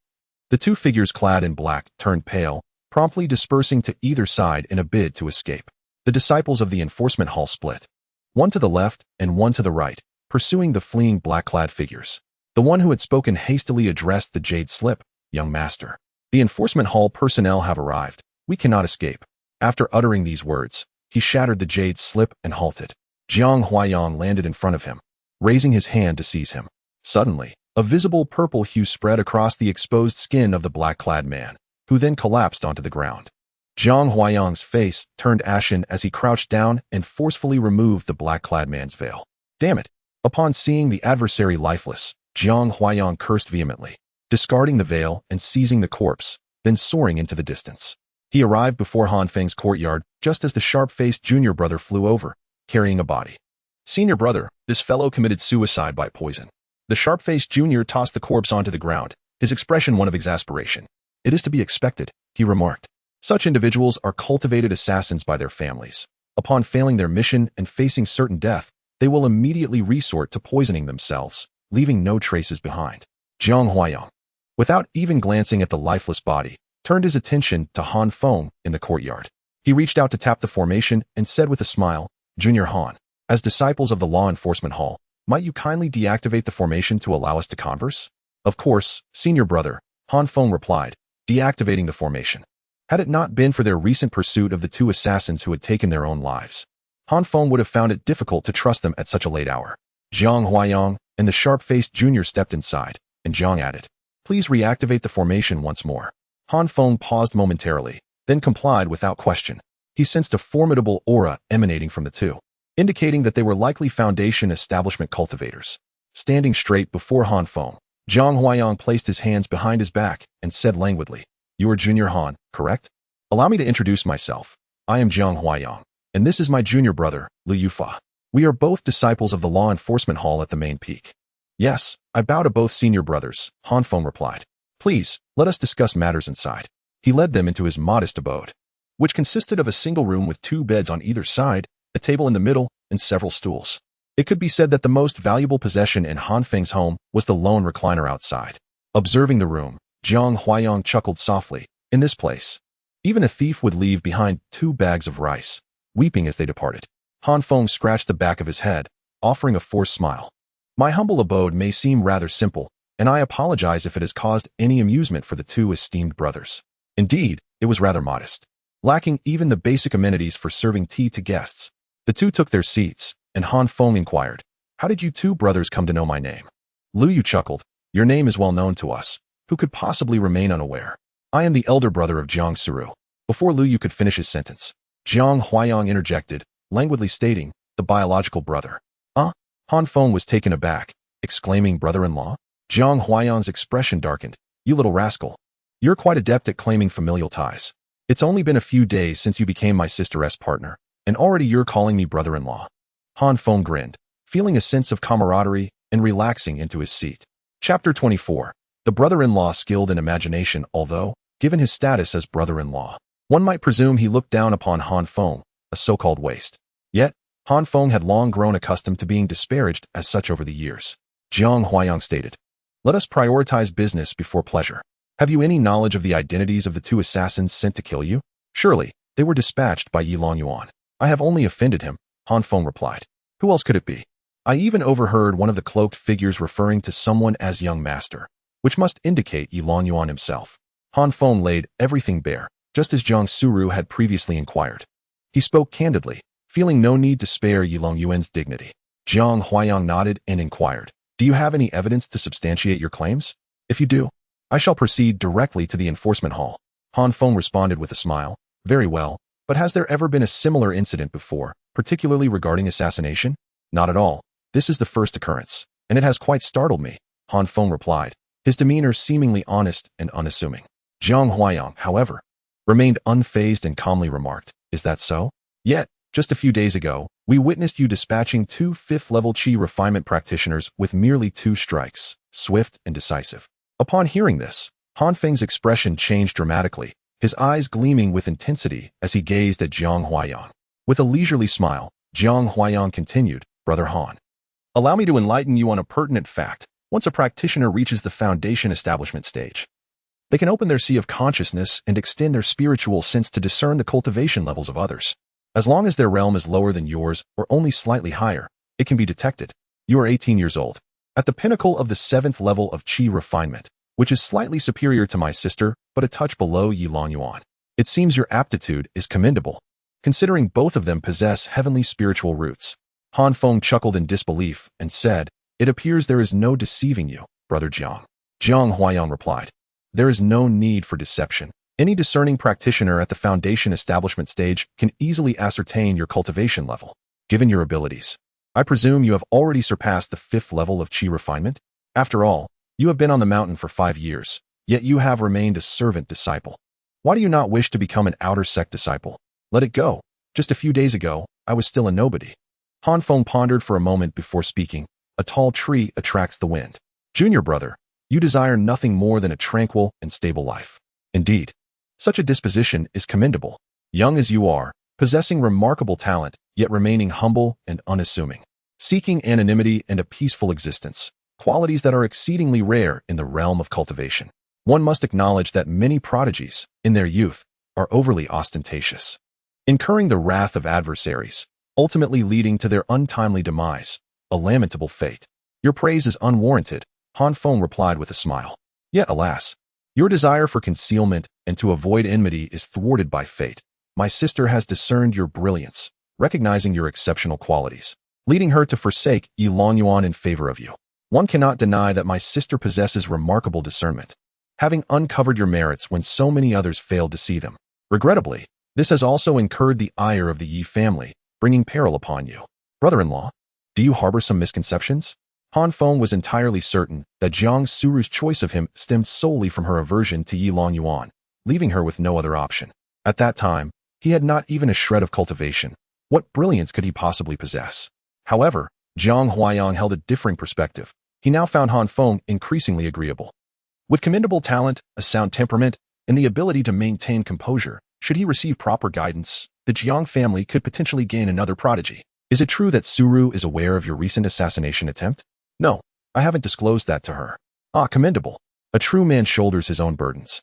[SPEAKER 1] the two figures clad in black turned pale, promptly dispersing to either side in a bid to escape. The disciples of the enforcement hall split, one to the left and one to the right, pursuing the fleeing black-clad figures. The one who had spoken hastily addressed the jade slip, "Young master, the enforcement hall personnel have arrived. We cannot escape." After uttering these words, he shattered the jade slip and halted. Jiang Huayang landed in front of him, raising his hand to seize him. Suddenly, a visible purple hue spread across the exposed skin of the black-clad man, who then collapsed onto the ground. Jiang Huayang's face turned ashen as he crouched down and forcefully removed the black-clad man's veil. Damn it! Upon seeing the adversary lifeless, Jiang Huayang cursed vehemently, discarding the veil and seizing the corpse, then soaring into the distance. He arrived before Han Feng's courtyard just as the sharp-faced junior brother flew over, carrying a body. "Senior brother, this fellow committed suicide by poison." The sharp-faced junior tossed the corpse onto the ground, his expression one of exasperation. "It is to be expected," he remarked. "Such individuals are cultivated assassins by their families. Upon failing their mission and facing certain death, they will immediately resort to poisoning themselves, leaving no traces behind." Jiang Huayang, without even glancing at the lifeless body, turned his attention to Han Feng in the courtyard. He reached out to tap the formation and said with a smile, "Junior Han, as disciples of the law enforcement hall, might you kindly deactivate the formation to allow us to converse?" "Of course, senior brother," Han Feng replied, deactivating the formation. Had it not been for their recent pursuit of the two assassins who had taken their own lives, Han Feng would have found it difficult to trust them at such a late hour. Jiang Huayang and the sharp-faced junior stepped inside, and Jiang added, "Please reactivate the formation once more." Han Feng paused momentarily, then complied without question. He sensed a formidable aura emanating from the two, indicating that they were likely Foundation establishment cultivators. Standing straight before Han Feng, Jiang Huayang placed his hands behind his back and said languidly, "You are Junior Han, correct? Allow me to introduce myself. I am Jiang Huayang, and this is my junior brother, Liu Yufa. We are both disciples of the law enforcement hall at the main peak." "Yes, I bow to both senior brothers," Han Feng replied. "Please, let us discuss matters inside." He led them into his modest abode, which consisted of a single room with two beds on either side, a table in the middle, and several stools. It could be said that the most valuable possession in Han Feng's home was the lone recliner outside. Observing the room, Jiang Huayang chuckled softly. In this place, even a thief would leave behind 2 bags of rice, weeping as they departed. Han Feng scratched the back of his head, offering a forced smile. "My humble abode may seem rather simple, and I apologize if it has caused any amusement for the two esteemed brothers. Indeed, it was rather modest, lacking even the basic amenities for serving tea to guests." The two took their seats, and Han Feng inquired, "How did you two brothers come to know my name?" Liu Yu chuckled, "Your name is well known to us. Who could possibly remain unaware? I am the elder brother of Jiang Suru." Before Liu Yu could finish his sentence, Jiang Huayang interjected, languidly stating, "The biological brother." Han Feng was taken aback, exclaiming, "Brother-in-law?" Jiang Huayang's expression darkened. "You little rascal. You're quite adept at claiming familial ties. It's only been a few days since you became my sister's partner, and already you're calling me brother-in-law." Han Feng grinned, feeling a sense of camaraderie and relaxing into his seat. Chapter 24. The brother-in-law skilled in imagination. Although, given his status as brother-in-law, one might presume he looked down upon Han Feng, a so-called waste. Yet, Han Feng had long grown accustomed to being disparaged as such over the years. Jiang Huayang stated, "Let us prioritize business before pleasure. Have you any knowledge of the identities of the two assassins sent to kill you?" "Surely, they were dispatched by Yi Longyuan." "I have only offended him," Han Feng replied. "Who else could it be? I even overheard one of the cloaked figures referring to someone as young master, which must indicate Yi Longyuan himself." Han Feng laid everything bare, just as Jiang Suru had previously inquired. He spoke candidly, feeling no need to spare Yi Longyuan's dignity. Jiang Huayang nodded and inquired, "Do you have any evidence to substantiate your claims? If you do, I shall proceed directly to the enforcement hall. Han Feng responded with a smile. Very well, but has there ever been a similar incident before, particularly regarding assassination? Not at all. This is the first occurrence, and it has quite startled me, Han Feng replied, his demeanor seemingly honest and unassuming. Jiang Huayang, however, remained unfazed and calmly remarked, is that so? Yet, just a few days ago, we witnessed you dispatching 2 fifth-level Qi refinement practitioners with merely 2 strikes, swift and decisive. Upon hearing this, Han Feng's expression changed dramatically, his eyes gleaming with intensity as he gazed at Jiang Huayang. With a leisurely smile, Jiang Huayang continued, Brother Han, allow me to enlighten you on a pertinent fact. Once a practitioner reaches the foundation establishment stage, they can open their sea of consciousness and extend their spiritual sense to discern the cultivation levels of others. As long as their realm is lower than yours or only slightly higher, it can be detected. You are 18 years old, at the pinnacle of the 7th level of Qi refinement, which is slightly superior to my sister, but a touch below Yi Long Yuan. It seems your aptitude is commendable, considering both of them possess heavenly spiritual roots. Han Feng chuckled in disbelief and said, it appears there is no deceiving you, Brother Jiang. Jiang Huayang replied, there is no need for deception. Any discerning practitioner at the foundation establishment stage can easily ascertain your cultivation level. Given your abilities, I presume you have already surpassed the 5th level of Qi refinement? After all, you have been on the mountain for 5 years, yet you have remained a servant disciple. Why do you not wish to become an outer sect disciple? Let it go. Just a few days ago, I was still a nobody. Han Feng pondered for a moment before speaking. A tall tree attracts the wind. Junior brother, you desire nothing more than a tranquil and stable life. Indeed, such a disposition is commendable. Young as you are, possessing remarkable talent, yet remaining humble and unassuming. Seeking anonymity and a peaceful existence, qualities that are exceedingly rare in the realm of cultivation. One must acknowledge that many prodigies, in their youth, are overly ostentatious, incurring the wrath of adversaries, ultimately leading to their untimely demise, a lamentable fate. Your praise is unwarranted, Han Feng replied with a smile. Yet, alas, your desire for concealment and to avoid enmity is thwarted by fate. My sister has discerned your brilliance, recognizing your exceptional qualities, leading her to forsake Yi Long Yuan in favor of you. One cannot deny that my sister possesses remarkable discernment, having uncovered your merits when so many others failed to see them. Regrettably, this has also incurred the ire of the Yi family, bringing peril upon you. Brother-in-law, do you harbor some misconceptions? Han Feng was entirely certain that Jiang Suru's choice of him stemmed solely from her aversion to Yi Long Yuan, leaving her with no other option. At that time, he had not even a shred of cultivation. What brilliance could he possibly possess? However, Jiang Huayang held a differing perspective. He now found Han Feng increasingly agreeable. With commendable talent, a sound temperament, and the ability to maintain composure, should he receive proper guidance, the Jiang family could potentially gain another prodigy. Is it true that Suru is aware of your recent assassination attempt? No, I haven't disclosed that to her. Ah, commendable. A true man shoulders his own burdens,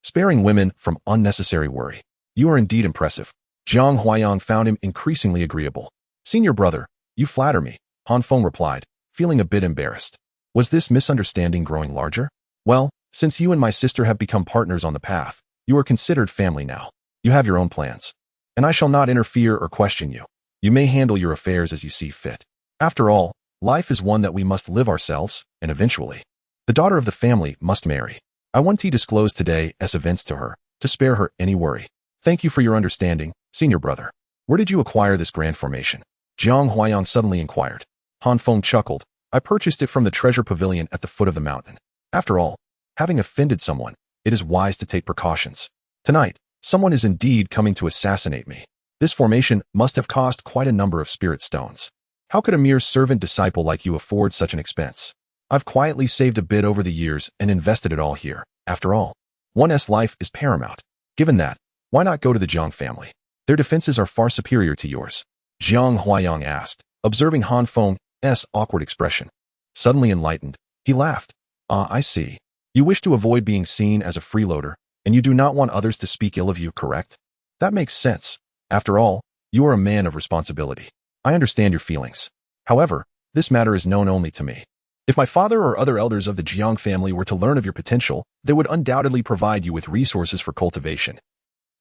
[SPEAKER 1] sparing women from unnecessary worry. You are indeed impressive. Jiang Huayang found him increasingly agreeable. Senior brother, you flatter me, Han Feng replied, feeling a bit embarrassed. Was this misunderstanding growing larger? Well, since you and my sister have become partners on the path, you are considered family now. You have your own plans, and I shall not interfere or question you. You may handle your affairs as you see fit. After all, life is one that we must live ourselves, and eventually, the daughter of the family must marry. I want to disclose today as events to her, to spare her any worry. Thank you for your understanding, senior brother. Where did you acquire this grand formation? Jiang Huayang suddenly inquired. Han Feng chuckled. I purchased it from the treasure pavilion at the foot of the mountain. After all, having offended someone, it is wise to take precautions. Tonight, someone is indeed coming to assassinate me. This formation must have cost quite a number of spirit stones. How could a mere servant disciple like you afford such an expense? I've quietly saved a bit over the years and invested it all here. After all, one's life is paramount. Given that, why not go to the Jiang family? Their defenses are far superior to yours. Jiang Huayang asked, observing Han Feng's awkward expression. Suddenly enlightened, he laughed. Ah, I see. You wish to avoid being seen as a freeloader, and you do not want others to speak ill of you, correct? That makes sense. After all, you are a man of responsibility. I understand your feelings. However, this matter is known only to me. If my father or other elders of the Jiang family were to learn of your potential, they would undoubtedly provide you with resources for cultivation,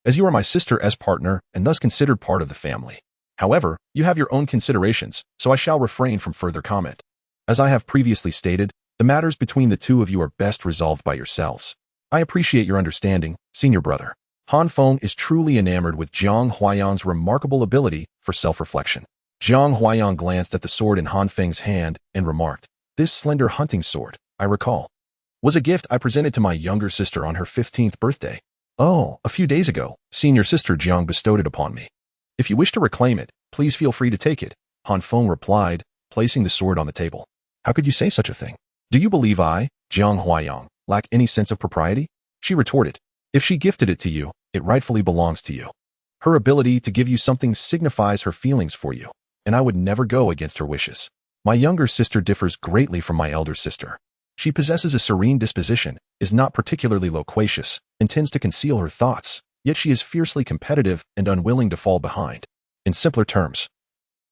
[SPEAKER 1] as you are my sister's partner and thus considered part of the family. However, you have your own considerations, so I shall refrain from further comment. As I have previously stated, The matters between the two of you are best resolved by yourselves. I appreciate your understanding, senior brother. Han Feng is truly enamored with Jiang Huayang's remarkable ability for self-reflection. Jiang Huayang glanced at the sword in Han Feng's hand and remarked, "This slender hunting sword, I recall, was a gift I presented to my younger sister on her 15th birthday. Oh, a few days ago, senior sister Jiang bestowed it upon me. If you wish to reclaim it, please feel free to take it," Han Feng replied, placing the sword on the table. "How could you say such a thing? Do you believe I, Jiang Huayang, lack any sense of propriety?" She retorted. "If she gifted it to you, it rightfully belongs to you. Her ability to give you something signifies her feelings for you, and I would never go against her wishes. My younger sister differs greatly from my elder sister. She possesses a serene disposition, is not particularly loquacious, and tends to conceal her thoughts, yet she is fiercely competitive and unwilling to fall behind. In simpler terms,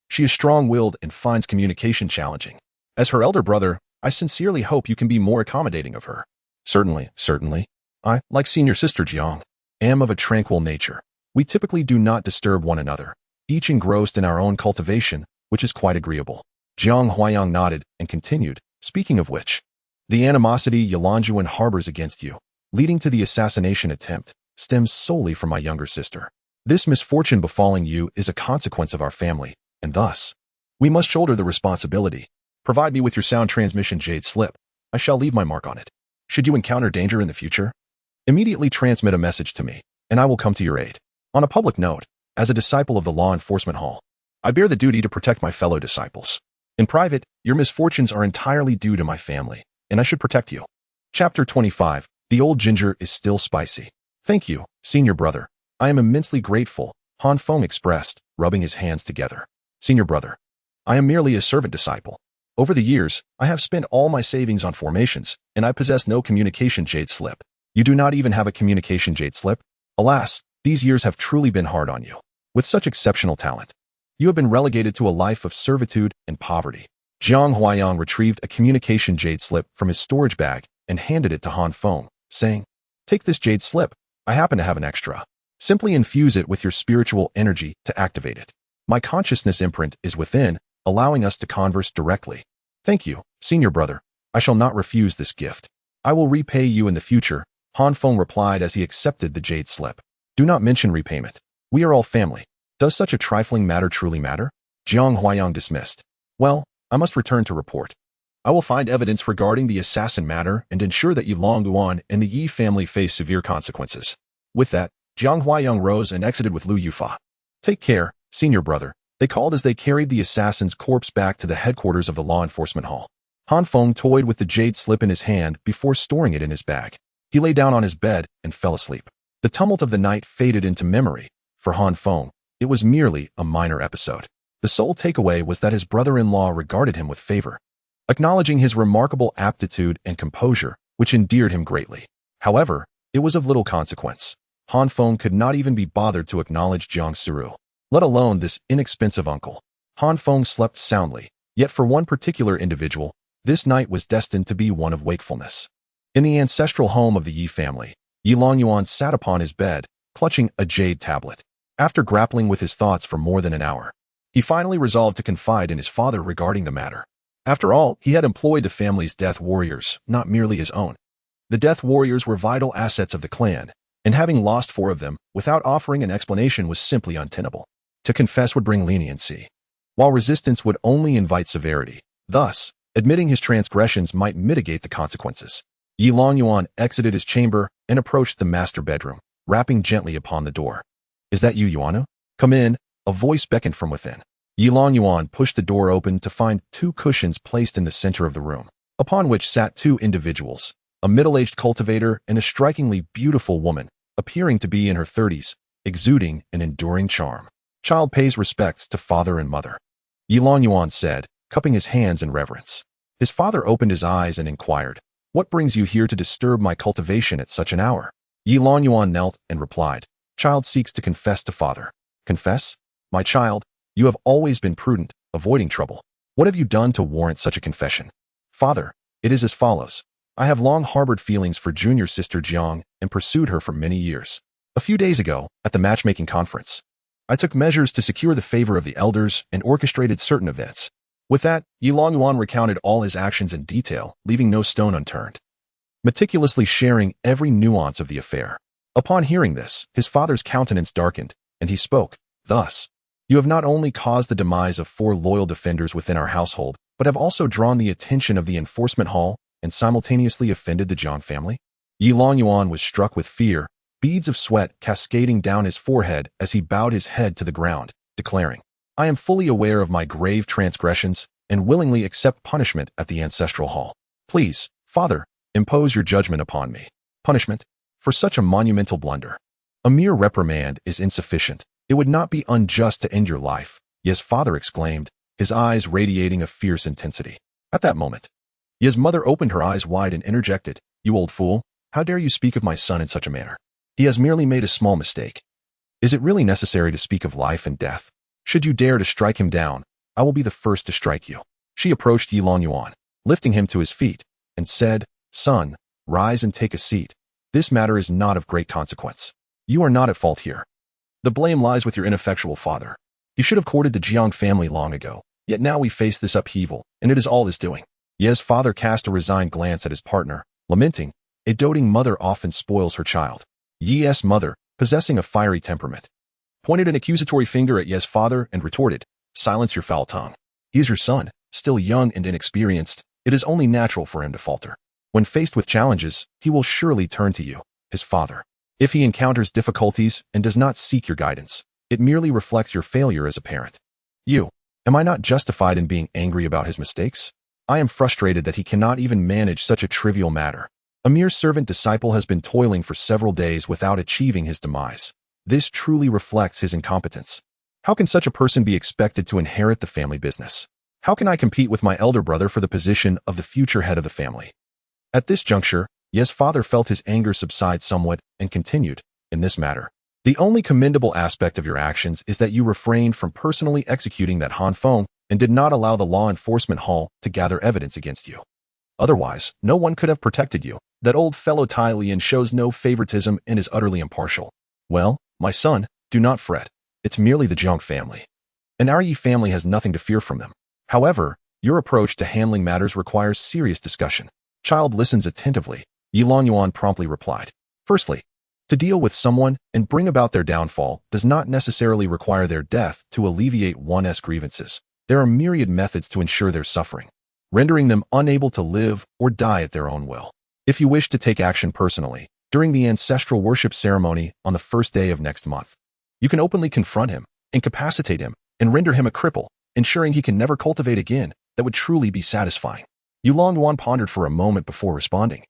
[SPEAKER 1] she is strong-willed and finds communication challenging. As her elder brother, I sincerely hope you can be more accommodating of her." Certainly, certainly. I, like senior sister Jiang, am of a tranquil nature. We typically do not disturb one another, each engrossed in our own cultivation, which is quite agreeable." Jiang Huayang nodded and continued, "Speaking of which, the animosity Yilanjuan harbors against you, leading to the assassination attempt, stems solely from my younger sister. This misfortune befalling you is a consequence of our family, and thus, we must shoulder the responsibility. Provide me with your sound transmission jade slip. I shall leave my mark on it. Should you encounter danger in the future, immediately transmit a message to me, and I will come to your aid. On a public note, as a disciple of the law enforcement hall, I bear the duty to protect my fellow disciples. In private, your misfortunes are entirely due to my family, and I should protect you." Chapter 25. The old ginger is still spicy. "Thank you, senior brother. I am immensely grateful," Han Feng expressed, rubbing his hands together. "Senior brother, I am merely a servant disciple. Over the years, I have spent all my savings on formations, and I possess no communication jade slip. You do not even have a communication jade slip? Alas, these years have truly been hard on you. With such exceptional talent, you have been relegated to a life of servitude and poverty." Jiang Huayang retrieved a communication jade slip from his storage bag and handed it to Han Feng, saying, "Take this jade slip. I happen to have an extra. Simply infuse it with your spiritual energy to activate it. My consciousness imprint is within, allowing us to converse directly." "Thank you, senior brother. I shall not refuse this gift. I will repay you in the future," Han Feng replied as he accepted the jade slip. "Do not mention repayment. We are all family. Does such a trifling matter truly matter?" Jiang Huayang dismissed. "Well, I must return to report. I will find evidence regarding the assassin matter and ensure that Yi Longyuan and the Yi family face severe consequences." With that, Jiang Huayang rose and exited with Lu Yufa. "Take care, senior brother," they called as they carried the assassin's corpse back to the headquarters of the law enforcement hall. Han Feng toyed with the jade slip in his hand before storing it in his bag. He lay down on his bed and fell asleep. The tumult of the night faded into memory. For Han Feng, it was merely a minor episode. The sole takeaway was that his brother-in-law regarded him with favor, acknowledging his remarkable aptitude and composure, which endeared him greatly. However, it was of little consequence. Han Feng could not even be bothered to acknowledge Jiang Siru, let alone this inexpensive uncle. Han Feng slept soundly, yet for one particular individual, this night was destined to be one of wakefulness. In the ancestral home of the Yi family, Yi Longyuan sat upon his bed, clutching a jade tablet. After grappling with his thoughts for more than an hour, he finally resolved to confide in his father regarding the matter. After all, he had employed the family's death warriors, not merely his own. The death warriors were vital assets of the clan, and having lost 4 of them without offering an explanation was simply untenable. To confess would bring leniency, while resistance would only invite severity. Thus, admitting his transgressions might mitigate the consequences. Yi Longyuan exited his chamber and approached the master bedroom, rapping gently upon the door. "Is that you, Yuanu? Come in," a voice beckoned from within. Yi Longyuan pushed the door open to find 2 cushions placed in the center of the room, upon which sat 2 individuals, a middle-aged cultivator and a strikingly beautiful woman, appearing to be in her 30s, exuding an enduring charm. "Child pays respects to father and mother," Yi Longyuan said, cupping his hands in reverence. His father opened his eyes and inquired, "What brings you here to disturb my cultivation at such an hour?" Yi Longyuan knelt and replied, "Child seeks to confess to father." "Confess? My child, you have always been prudent, avoiding trouble. What have you done to warrant such a confession?" "Father, it is as follows. I have long harbored feelings for junior sister Jiang and pursued her for many years. A few days ago, at the matchmaking conference, I took measures to secure the favor of the elders and orchestrated certain events. With that, Yi Longyuan recounted all his actions in detail, leaving no stone unturned, meticulously sharing every nuance of the affair. Upon hearing this, his father's countenance darkened, and he spoke, thus, "You have not only caused the demise of 4 loyal defenders within our household, but have also drawn the attention of the enforcement hall and simultaneously offended the Jiang family?" Yi Longyuan was struck with fear, beads of sweat cascading down his forehead as he bowed his head to the ground, declaring, "I am fully aware of my grave transgressions and willingly accept punishment at the ancestral hall. Please, Father, impose your judgment upon me." Punishment? For such a monumental blunder? A mere reprimand is insufficient. It would not be unjust to end your life, Ye's father exclaimed, his eyes radiating a fierce intensity. At that moment, Ye's mother opened her eyes wide and interjected, "You old fool, how dare you speak of my son in such a manner? He has merely made a small mistake. Is it really necessary to speak of life and death? Should you dare to strike him down, I will be the first to strike you." She approached Yi Longyuan, lifting him to his feet, and said, "Son, rise and take a seat. This matter is not of great consequence. You are not at fault here. The blame lies with your ineffectual father. You should have courted the Jiang family long ago, yet now we face this upheaval, and it is all his doing." Ye's father cast a resigned glance at his partner, lamenting, "A doting mother often spoils her child." Ye's mother, possessing a fiery temperament, pointed an accusatory finger at Ye's father and retorted, "Silence your foul tongue. He is your son, still young and inexperienced. It is only natural for him to falter. When faced with challenges, he will surely turn to you, his father. If he encounters difficulties and does not seek your guidance, it merely reflects your failure as a parent. Am I not justified in being angry about his mistakes? I am frustrated that he cannot even manage such a trivial matter. A mere servant disciple has been toiling for several days without achieving his demise. This truly reflects his incompetence. How can such a person be expected to inherit the family business? How can I compete with my elder brother for the position of the future head of the family?" At this juncture, Ye's father felt his anger subside somewhat and continued, "In this matter, the only commendable aspect of your actions is that you refrained from personally executing that Feng and did not allow the law enforcement hall to gather evidence against you. Otherwise, no one could have protected you. That old fellow Tai Lian shows no favoritism and is utterly impartial. Well, my son, do not fret. It's merely the Jiang family. And our Yi family has nothing to fear from them. However, your approach to handling matters requires serious discussion." Child listens attentively, Yi Longyuan promptly replied. "Firstly, to deal with someone and bring about their downfall does not necessarily require their death to alleviate one's grievances. There are myriad methods to ensure their suffering, rendering them unable to live or die at their own will. If you wish to take action personally, during the ancestral worship ceremony on the first day of next month, you can openly confront him, incapacitate him, and render him a cripple, ensuring he can never cultivate again. That would truly be satisfying." Yi Longyuan pondered for a moment before responding.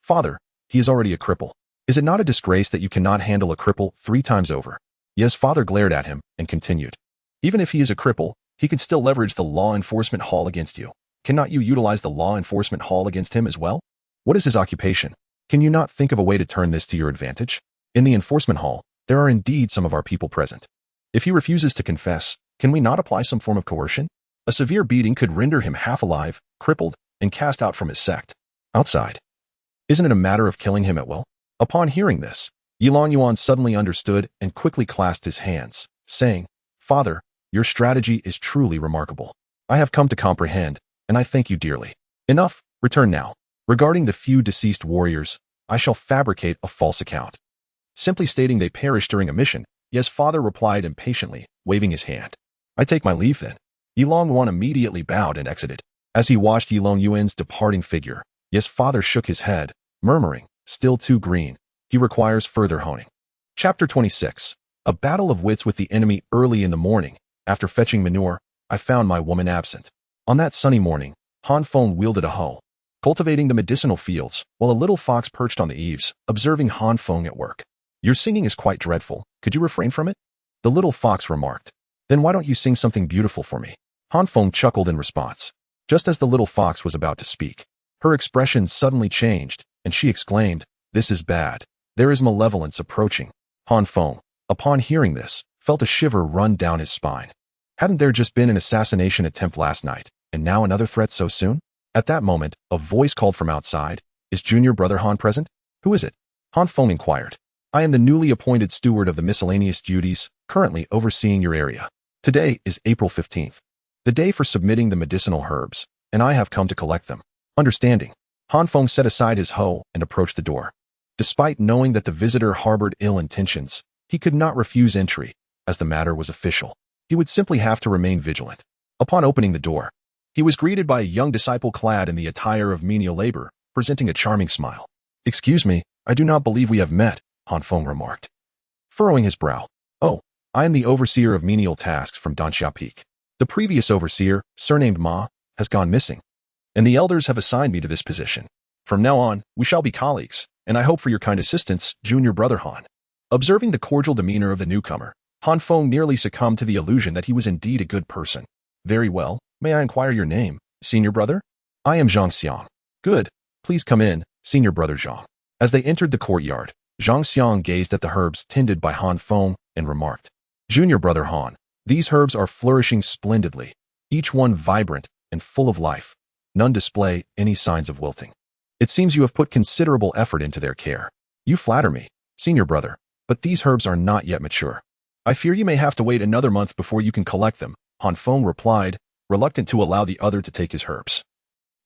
[SPEAKER 1] "Father, he is already a cripple. Is it not a disgrace that you cannot handle a cripple 3 times over?" Ye's father glared at him and continued, "Even if he is a cripple, he could still leverage the law enforcement hall against you. Cannot you utilize the law enforcement hall against him as well? What is his occupation? Can you not think of a way to turn this to your advantage? In the enforcement hall, there are indeed some of our people present. If he refuses to confess, can we not apply some form of coercion? A severe beating could render him half alive, crippled, and cast out from his sect. Outside. Isn't it a matter of killing him at will?" Upon hearing this, Yi Longyuan suddenly understood and quickly clasped his hands, saying, "Father, your strategy is truly remarkable. I have come to comprehend, and I thank you dearly. Enough, return now. Regarding the few deceased warriors, I shall fabricate a false account." Simply stating they perished during a mission, Ye's father replied impatiently, waving his hand. "I take my leave then." Yi Longyuan immediately bowed and exited. As he watched Yi Longyuan's departing figure, Ye's father shook his head, murmuring, "Still too green. He requires further honing." Chapter 26. A battle of wits with the enemy. Early in the morning, after fetching manure, I found my woman absent. On that sunny morning, Feng wielded a hoe, cultivating the medicinal fields, while a little fox perched on the eaves, observing Feng at work. "Your singing is quite dreadful. Could you refrain from it?" the little fox remarked. "Then why don't you sing something beautiful for me?" Feng chuckled in response. Just as the little fox was about to speak, her expression suddenly changed, and she exclaimed, "This is bad. There is malevolence approaching." Feng, upon hearing this, felt a shiver run down his spine. Hadn't there just been an assassination attempt last night, and now another threat so soon? At that moment, a voice called from outside, "Is junior brother Han present?" "Who is it?" Feng inquired. "I am the newly appointed steward of the miscellaneous duties, currently overseeing your area. Today is April 15th. The day for submitting the medicinal herbs, and I have come to collect them. Understanding. Han Feng set aside his hoe and approached the door. Despite knowing that the visitor harbored ill intentions, he could not refuse entry, as the matter was official. He would simply have to remain vigilant. Upon opening the door, he was greeted by a young disciple clad in the attire of menial labor, presenting a charming smile. "Excuse me, I do not believe we have met," Han Feng remarked, furrowing his brow. "Oh, I am the overseer of menial tasks from Danxia Peak. The previous overseer, surnamed Ma, has gone missing, and the elders have assigned me to this position. From now on, we shall be colleagues, and I hope for your kind assistance, junior brother Han." Observing the cordial demeanor of the newcomer, Han Feng nearly succumbed to the illusion that he was indeed a good person. "Very well, may I inquire your name, senior brother?" "I am Zhang Xiang." "Good, please come in, senior brother Zhang." As they entered the courtyard, Zhang Xiang gazed at the herbs tended by Han Feng and remarked, "Junior brother Han, these herbs are flourishing splendidly, each one vibrant and full of life. None display any signs of wilting. It seems you have put considerable effort into their care." "You flatter me, senior brother, but these herbs are not yet mature. I fear you may have to wait another month before you can collect them," Han Feng replied, reluctant to allow the other to take his herbs.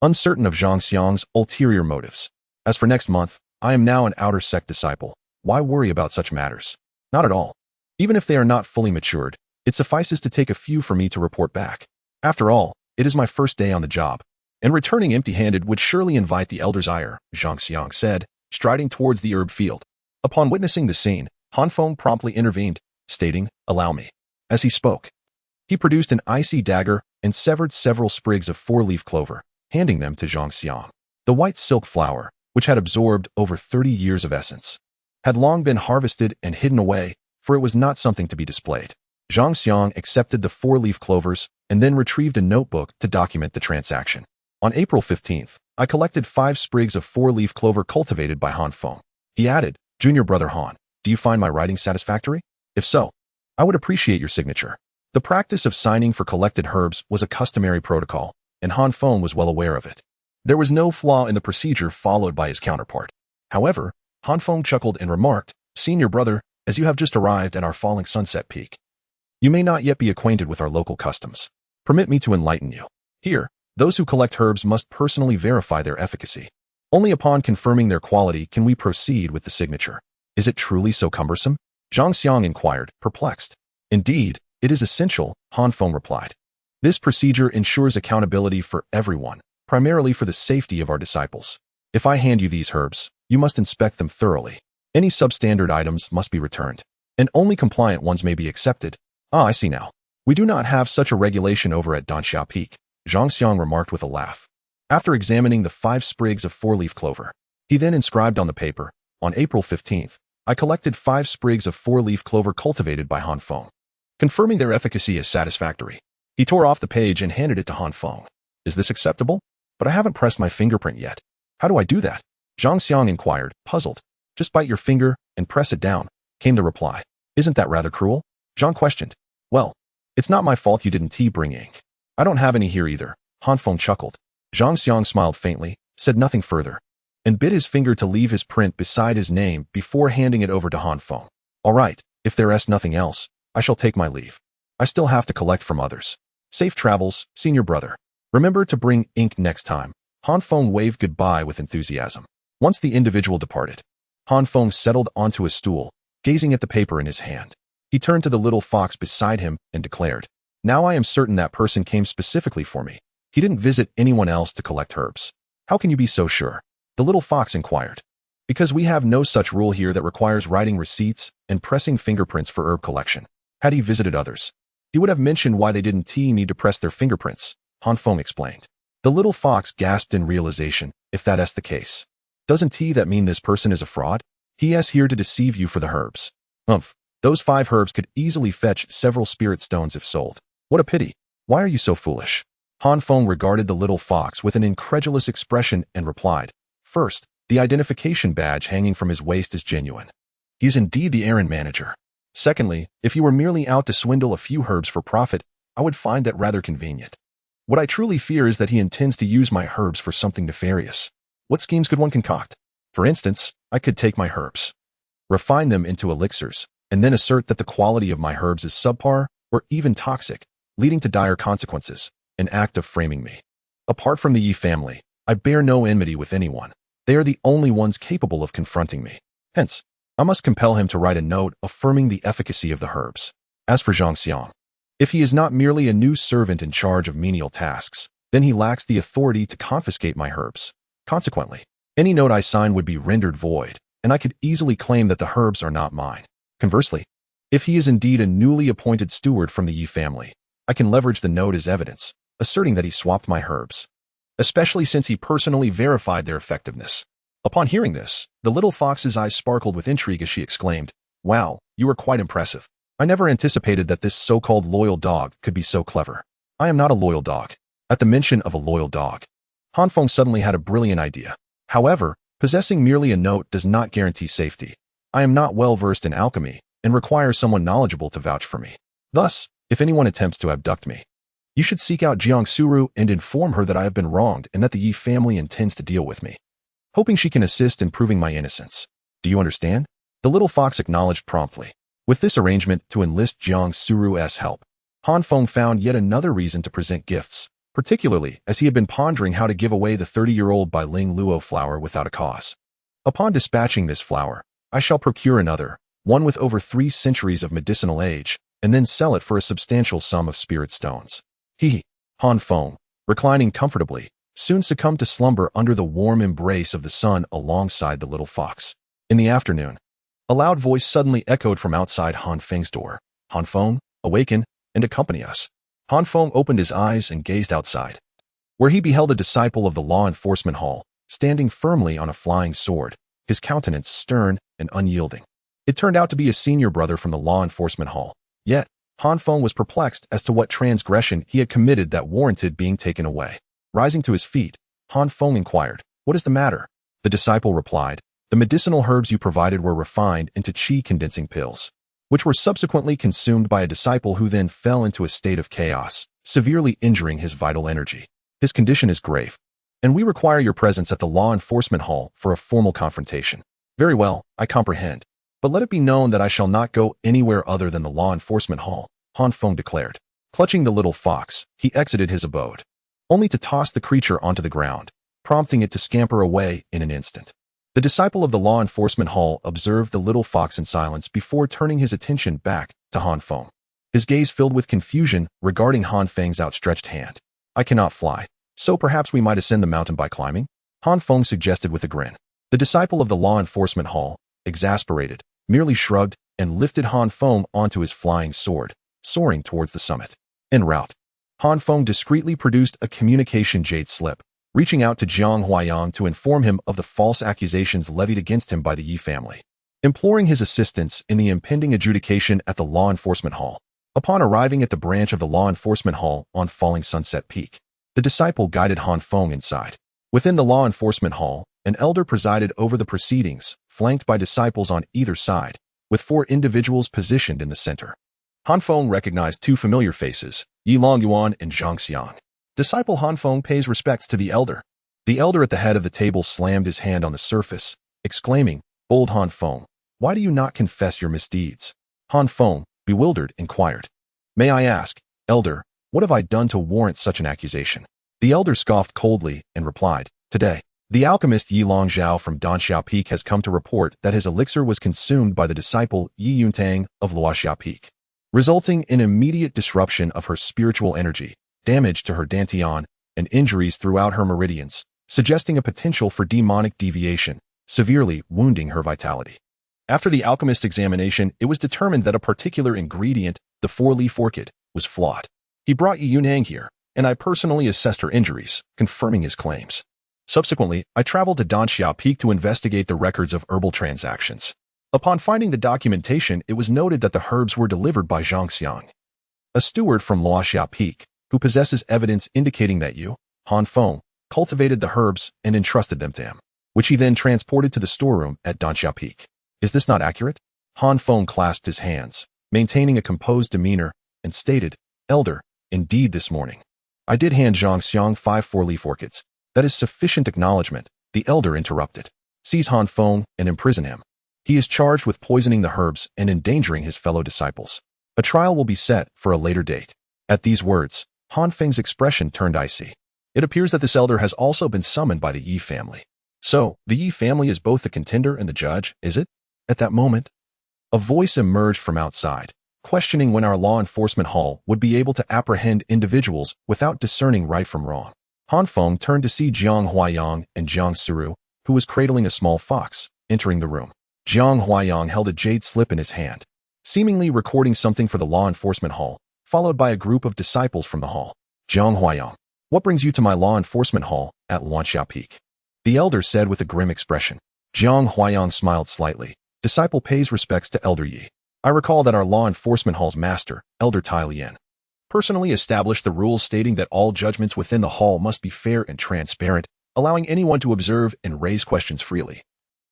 [SPEAKER 1] Uncertain of Zhang Xiang's ulterior motives. "As for next month, I am now an outer sect disciple. Why worry about such matters?" "Not at all. Even if they are not fully matured, it suffices to take a few for me to report back. After all, it is my first day on the job, and returning empty-handed would surely invite the elder's ire," Zhang Xiang said, striding towards the herb field. Upon witnessing the scene, Han Feng promptly intervened, stating, "Allow me." As he spoke, he produced an icy dagger and severed several sprigs of four-leaf clover, handing them to Zhang Xiang. The white silk flower, which had absorbed over 30 years of essence, had long been harvested and hidden away, for it was not something to be displayed. Zhang Xiang accepted the four-leaf clovers and then retrieved a notebook to document the transaction. "On April 15th, I collected 5 sprigs of four-leaf clover cultivated by Han Feng." He added, "Junior brother Han, do you find my writing satisfactory? If so, I would appreciate your signature." The practice of signing for collected herbs was a customary protocol, and Han Feng was well aware of it. There was no flaw in the procedure followed by his counterpart. However, Han Feng chuckled and remarked, "Senior brother, as you have just arrived at our falling sunset peak, you may not yet be acquainted with our local customs. Permit me to enlighten you. Here, those who collect herbs must personally verify their efficacy. Only upon confirming their quality can we proceed with the signature." "Is it truly so cumbersome?" Zhang Xiang inquired, perplexed. "Indeed, it is essential," Han Feng replied. "This procedure ensures accountability for everyone, primarily for the safety of our disciples. If I hand you these herbs, you must inspect them thoroughly. Any substandard items must be returned, and only compliant ones may be accepted." "Ah, I see now. We do not have such a regulation over at Danxia Peak," Zhang Xiang remarked with a laugh. After examining the 5 sprigs of four-leaf clover, he then inscribed on the paper, "On April 15th, I collected 5 sprigs of four-leaf clover cultivated by Han Feng, confirming their efficacy as satisfactory." He tore off the page and handed it to Han Feng. "Is this acceptable? But I haven't pressed my fingerprint yet. How do I do that?" Zhang Xiang inquired, puzzled. "Just bite your finger and press it down," came the reply. "Isn't that rather cruel?" Zhang questioned. "Well, it's not my fault you didn't bring ink. I don't have any here either," Han Feng chuckled. Zhang Xiang smiled faintly, said nothing further, and bit his finger to leave his print beside his name before handing it over to Han Feng. "All right, if there is nothing else, I shall take my leave. I still have to collect from others. Safe travels, senior brother. Remember to bring ink next time." Han Feng waved goodbye with enthusiasm. Once the individual departed, Han Feng settled onto a stool, gazing at the paper in his hand. He turned to the little fox beside him and declared, "Now I am certain that person came specifically for me. He didn't visit anyone else to collect herbs." "How can you be so sure?" the little fox inquired. "Because we have no such rule here that requires writing receipts and pressing fingerprints for herb collection. Had he visited others, he would have mentioned why they didn't need to press their fingerprints," Han Feng explained. The little fox gasped in realization. If that is the case, doesn't that mean this person is a fraud? He is here to deceive you for the herbs. Those 5 herbs could easily fetch several spirit stones if sold. What a pity. Why are you so foolish? Han Feng regarded the little fox with an incredulous expression and replied, "First, the identification badge hanging from his waist is genuine. He is indeed the errand manager. Secondly, if you were merely out to swindle a few herbs for profit, I would find that rather convenient. What I truly fear is that he intends to use my herbs for something nefarious. What schemes could one concoct? For instance, I could take my herbs, refine them into elixirs, and then assert that the quality of my herbs is subpar or even toxic, leading to dire consequences, an act of framing me. Apart from the Yi family, I bear no enmity with anyone. They are the only ones capable of confronting me. Hence, I must compel him to write a note affirming the efficacy of the herbs. As for Zhang Xiang, if he is not merely a new servant in charge of menial tasks, then he lacks the authority to confiscate my herbs. Consequently, any note I sign would be rendered void, and I could easily claim that the herbs are not mine. Conversely, if he is indeed a newly appointed steward from the Yi family, I can leverage the note as evidence, asserting that he swapped my herbs, especially since he personally verified their effectiveness. Upon hearing this, the little fox's eyes sparkled with intrigue as she exclaimed, "Wow, you are quite impressive. I never anticipated that this so-called loyal dog could be so clever." "I am not a loyal dog." At the mention of a loyal dog, Han Feng suddenly had a brilliant idea. "However, possessing merely a note does not guarantee safety. I am not well versed in alchemy and require someone knowledgeable to vouch for me. Thus, if anyone attempts to abduct me, you should seek out Jiang Suru and inform her that I have been wronged and that the Yi family intends to deal with me, hoping she can assist in proving my innocence. Do you understand?" The little fox acknowledged promptly. With this arrangement to enlist Jiang Suru's help, Han Feng found yet another reason to present gifts, particularly as he had been pondering how to give away the 30-year-old Bai Ling Luo flower without a cause. "Upon dispatching this flower, I shall procure another, one with over 3 centuries of medicinal age, and then sell it for a substantial sum of spirit stones." Han Feng, reclining comfortably, soon succumbed to slumber under the warm embrace of the sun alongside the little fox. In the afternoon, a loud voice suddenly echoed from outside Han Feng's door. "Han Feng, awaken and accompany us." Han Feng opened his eyes and gazed outside, where he beheld a disciple of the law enforcement hall, standing firmly on a flying sword, his countenance stern and unyielding. It turned out to be a senior brother from the law enforcement hall. Yet, Han Feng was perplexed as to what transgression he had committed that warranted being taken away. Rising to his feet, Han Feng inquired, "What is the matter?" The disciple replied, "The medicinal herbs you provided were refined into qi-condensing pills, which were subsequently consumed by a disciple who then fell into a state of chaos, severely injuring his vital energy. His condition is grave, and we require your presence at the law enforcement hall for a formal confrontation." "Very well, I comprehend. But let it be known that I shall not go anywhere other than the law enforcement hall," Han Feng declared. Clutching the little fox, he exited his abode, only to toss the creature onto the ground, prompting it to scamper away in an instant. The disciple of the law enforcement hall observed the little fox in silence before turning his attention back to Han Feng. His gaze filled with confusion regarding Han Feng's outstretched hand. "I cannot fly, so perhaps we might ascend the mountain by climbing?" Han Feng suggested with a grin. The disciple of the law enforcement hall, exasperated, merely shrugged and lifted Han Feng onto his flying sword, soaring towards the summit. En route, Han Feng discreetly produced a communication jade slip, reaching out to Jiang Huayang to inform him of the false accusations levied against him by the Yi family, imploring his assistance in the impending adjudication at the law enforcement hall. Upon arriving at the branch of the law enforcement hall on Falling Sunset Peak, the disciple guided Han Feng inside. Within the law enforcement hall, an elder presided over the proceedings, flanked by disciples on either side, with 4 individuals positioned in the center. Han Feng recognized 2 familiar faces, Yi Longyuan and Zhang Xiang. Disciple Han Feng pays respects to the elder. The elder at the head of the table slammed his hand on the surface, exclaiming, "Bold Han Feng, why do you not confess your misdeeds?" Han Feng, bewildered, inquired, "May I ask, elder, what have I done to warrant such an accusation?" The elder scoffed coldly and replied, "Today, the alchemist Yi Longzhao from Danxiao Peak has come to report that his elixir was consumed by the disciple Yi Yuntang of Luoxiao Peak, resulting in immediate disruption of her spiritual energy, damage to her dantian, and injuries throughout her meridians, suggesting a potential for demonic deviation, severely wounding her vitality. After the alchemist's examination, it was determined that a particular ingredient, the 4-leaf orchid, was flawed. He brought Yi Yuntang here, and I personally assessed her injuries, confirming his claims. Subsequently, I traveled to Danxiao Peak to investigate the records of herbal transactions. Upon finding the documentation, it was noted that the herbs were delivered by Zhang Xiang, a steward from Luoxiao Peak, who possesses evidence indicating that you, Han Feng, cultivated the herbs and entrusted them to him, which he then transported to the storeroom at Danxiao Peak. Is this not accurate? Han Feng clasped his hands, maintaining a composed demeanor, and stated, "Elder, indeed this morning I did hand Zhang Xiang 5 4-leaf orchids. That is sufficient acknowledgement," the elder interrupted. "Seize Han Feng and imprison him. He is charged with poisoning the herbs and endangering his fellow disciples. A trial will be set for a later date." At these words, Han Feng's expression turned icy. It appears that this elder has also been summoned by the Yi family. So, the Yi family is both the contender and the judge, is it? At that moment, a voice emerged from outside, questioning when our law enforcement hall would be able to apprehend individuals without discerning right from wrong. Han Feng turned to see Jiang Huayang and Jiang Suru, who was cradling a small fox, entering the room. Jiang Huayang held a jade slip in his hand, seemingly recording something for the law enforcement hall, followed by a group of disciples from the hall. Jiang Huayang, what brings you to my law enforcement hall at Luanxia Peak? The elder said with a grim expression. Jiang Huayang smiled slightly. Disciple pays respects to Elder Yi. I recall that our law enforcement hall's master, Elder Tai Lian, personally established the rules stating that all judgments within the hall must be fair and transparent, allowing anyone to observe and raise questions freely.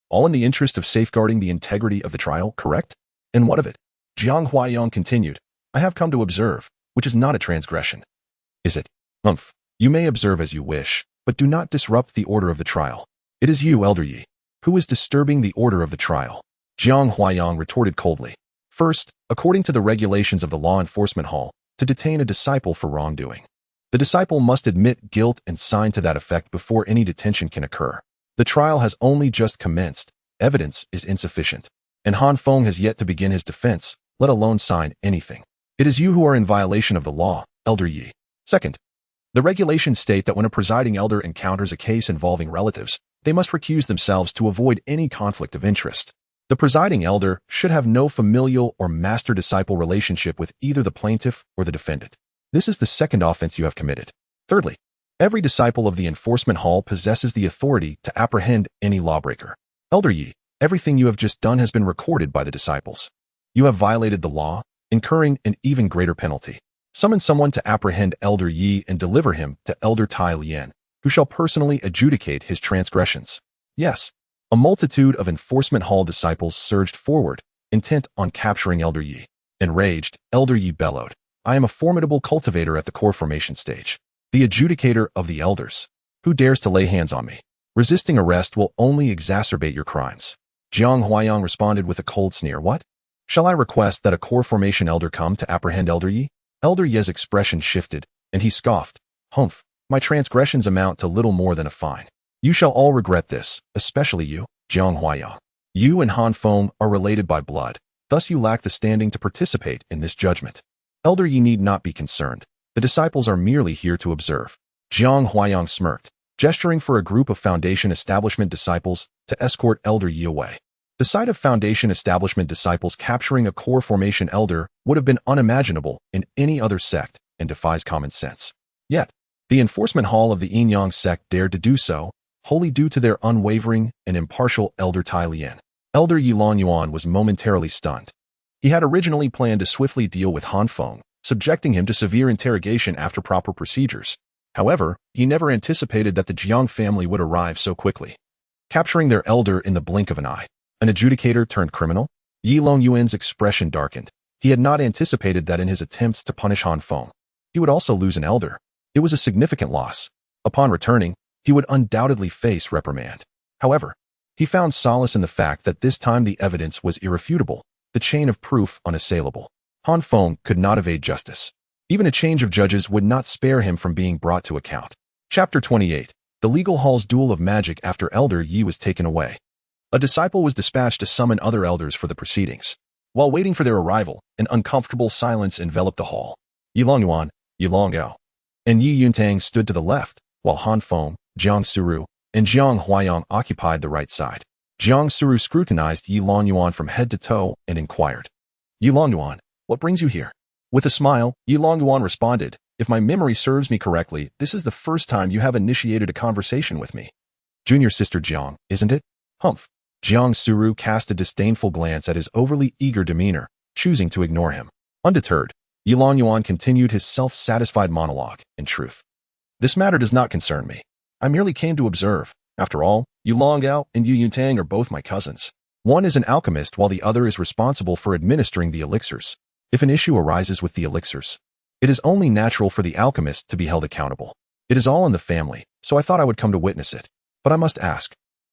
[SPEAKER 1] All in the interest of safeguarding the integrity of the trial, correct? And what of it? Jiang Huayang continued. I have come to observe, which is not a transgression. Is it? You may observe as you wish, but do not disrupt the order of the trial. It is you, Elder Yi, who is disturbing the order of the trial. Jiang Huayang retorted coldly. First, according to the regulations of the law enforcement hall, to detain a disciple for wrongdoing, the disciple must admit guilt and sign to that effect before any detention can occur. The trial has only just commenced. Evidence is insufficient, and Han Feng has yet to begin his defense, let alone sign anything. It is you who are in violation of the law, Elder Yi. Second, the regulations state that when a presiding elder encounters a case involving relatives, they must recuse themselves to avoid any conflict of interest. The presiding elder should have no familial or master-disciple relationship with either the plaintiff or the defendant. This is the second offense you have committed. Thirdly, every disciple of the enforcement hall possesses the authority to apprehend any lawbreaker. Elder Yi, everything you have just done has been recorded by the disciples. You have violated the law, incurring an even greater penalty. Summon someone to apprehend Elder Yi and deliver him to Elder Tai Lian, who shall personally adjudicate his transgressions. Yes. A multitude of enforcement hall disciples surged forward, intent on capturing Elder Yi. Enraged, Elder Yi bellowed, I am a formidable cultivator at the core formation stage, the adjudicator of the elders. Who dares to lay hands on me? Resisting arrest will only exacerbate your crimes. Jiang Huayang responded with a cold sneer. What? Shall I request that a core formation elder come to apprehend Elder Yi? Elder Yi's expression shifted, and he scoffed. Humph, my transgressions amount to little more than a fine. You shall all regret this, especially you, Jiang Huayang. You and Han Feng are related by blood, thus you lack the standing to participate in this judgment. Elder Yi need not be concerned. The disciples are merely here to observe. Jiang Huayang smirked, gesturing for a group of Foundation Establishment disciples to escort Elder Yi away. The sight of Foundation Establishment disciples capturing a core formation elder would have been unimaginable in any other sect and defies common sense. Yet, the enforcement hall of the Yin-Yang sect dared to do so, wholly due to their unwavering and impartial Elder Tai Lian. Elder Yi Longyuan was momentarily stunned. He had originally planned to swiftly deal with Han Feng, subjecting him to severe interrogation after proper procedures. However, he never anticipated that the Jiang family would arrive so quickly, capturing their elder in the blink of an eye. An adjudicator turned criminal? Yi Longyuan's expression darkened. He had not anticipated that in his attempts to punish Han Feng, he would also lose an elder. It was a significant loss. Upon returning, he would undoubtedly face reprimand. However, he found solace in the fact that this time the evidence was irrefutable, the chain of proof unassailable. Han Feng could not evade justice. Even a change of judges would not spare him from being brought to account. Chapter 28. The Legal Hall's Duel of Magic. After Elder Yi was taken away, a disciple was dispatched to summon other elders for the proceedings. While waiting for their arrival, an uncomfortable silence enveloped the hall. Yi Longyuan, Yi Longgao, and Yi Yuntang stood to the left, while Han Feng, Jiang Suru, and Jiang Huayang occupied the right side. Jiang Suru scrutinized Yi Longyuan from head to toe and inquired, Yi Longyuan, what brings you here? With a smile, Yi Longyuan responded, if my memory serves me correctly, this is the first time you have initiated a conversation with me. Junior sister Jiang, isn't it? Humph. Jiang Suru cast a disdainful glance at his overly eager demeanor, choosing to ignore him. Undeterred, Yi Longyuan continued his self-satisfied monologue. In truth, this matter does not concern me. I merely came to observe. After all, Yu Longgao and Yu Yuntang are both my cousins. One is an alchemist while the other is responsible for administering the elixirs. If an issue arises with the elixirs, it is only natural for the alchemist to be held accountable. It is all in the family, so I thought I would come to witness it. But I must ask,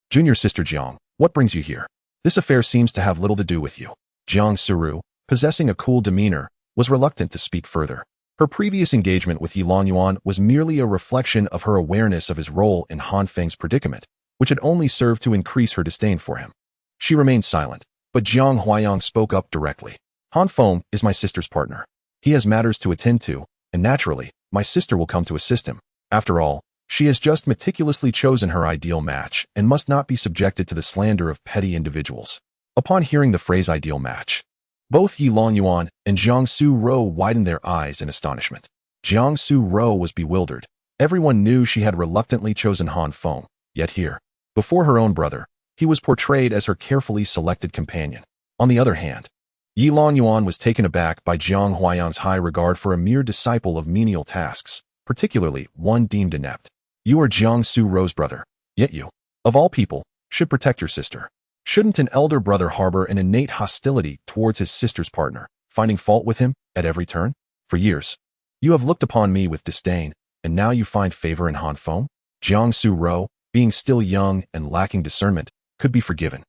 [SPEAKER 1] Junior sister Jiang, what brings you here? This affair seems to have little to do with you. Jiang Suru, possessing a cool demeanor, was reluctant to speak further. Her previous engagement with Yi Longyuan was merely a reflection of her awareness of his role in Han Feng's predicament, which had only served to increase her disdain for him. She remained silent, but Jiang Huayang spoke up directly. Han Feng is my sister's partner. He has matters to attend to, and naturally, my sister will come to assist him. After all, she has just meticulously chosen her ideal match and must not be subjected to the slander of petty individuals. Upon hearing the phrase ideal match, both Yi Longyuan and Jiang Su-ro widened their eyes in astonishment. Jiang Su-ro was bewildered. Everyone knew she had reluctantly chosen Han Feng, yet here, before her own brother, he was portrayed as her carefully selected companion. On the other hand, Yi Longyuan was taken aback by Jiang Huayang's high regard for a mere disciple of menial tasks, particularly one deemed inept. You are Jiang Su-ro's brother, yet you, of all people, should protect your sister. Shouldn't an elder brother harbor an innate hostility towards his sister's partner, finding fault with him at every turn? For years, you have looked upon me with disdain, and now you find favor in Han Feng? Jiang Su-ro, being still young and lacking discernment, could be forgiven.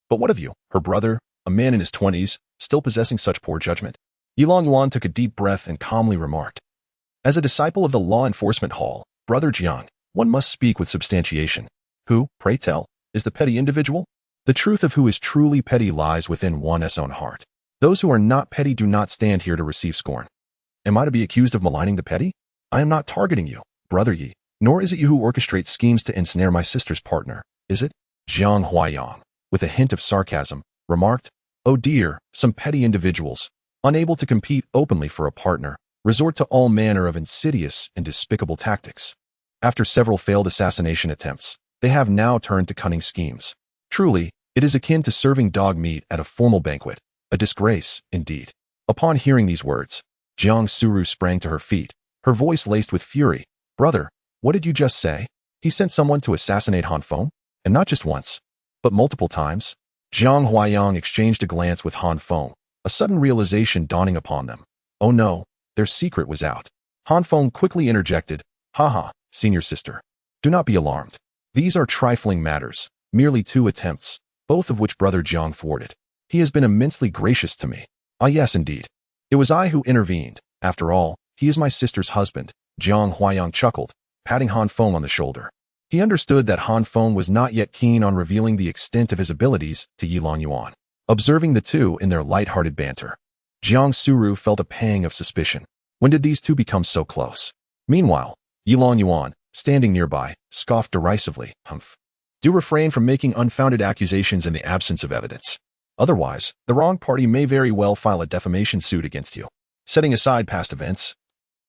[SPEAKER 1] But what of you, her brother, a man in his 20s, still possessing such poor judgment? Yi Longyuan took a deep breath and calmly remarked, as a disciple of the law enforcement hall, Brother Jiang, one must speak with substantiation. Who, pray tell, is the petty individual? The truth of who is truly petty lies within one's own heart. Those who are not petty do not stand here to receive scorn. Am I to be accused of maligning the petty? I am not targeting you, Brother Yi, nor is it you who orchestrate schemes to ensnare my sister's partner, is it? Jiang Huayang, with a hint of sarcasm, remarked, oh dear, some petty individuals, unable to compete openly for a partner, resort to all manner of insidious and despicable tactics. After several failed assassination attempts, they have now turned to cunning schemes. Truly, it is akin to serving dog meat at a formal banquet, a disgrace, indeed. Upon hearing these words, Jiang Suru sprang to her feet, her voice laced with fury. Brother, what did you just say? He sent someone to assassinate Han Feng? And not just once, but multiple times? Jiang Huayang exchanged a glance with Han Feng, a sudden realization dawning upon them. Oh no, their secret was out. Han Feng quickly interjected, haha, senior sister. Do not be alarmed. These are trifling matters. Merely 2 attempts, both of which Brother Jiang thwarted. He has been immensely gracious to me. Ah yes, indeed. It was I who intervened. After all, he is my sister's husband. Jiang Huayang chuckled, patting Han Feng on the shoulder. He understood that Han Feng was not yet keen on revealing the extent of his abilities to Yi Longyuan. Observing the two in their light-hearted banter, Jiang Suru felt a pang of suspicion. When did these two become so close? Meanwhile, Yi Longyuan, standing nearby, scoffed derisively, humph. Do refrain from making unfounded accusations in the absence of evidence. Otherwise, the wrong party may very well file a defamation suit against you. Setting aside past events,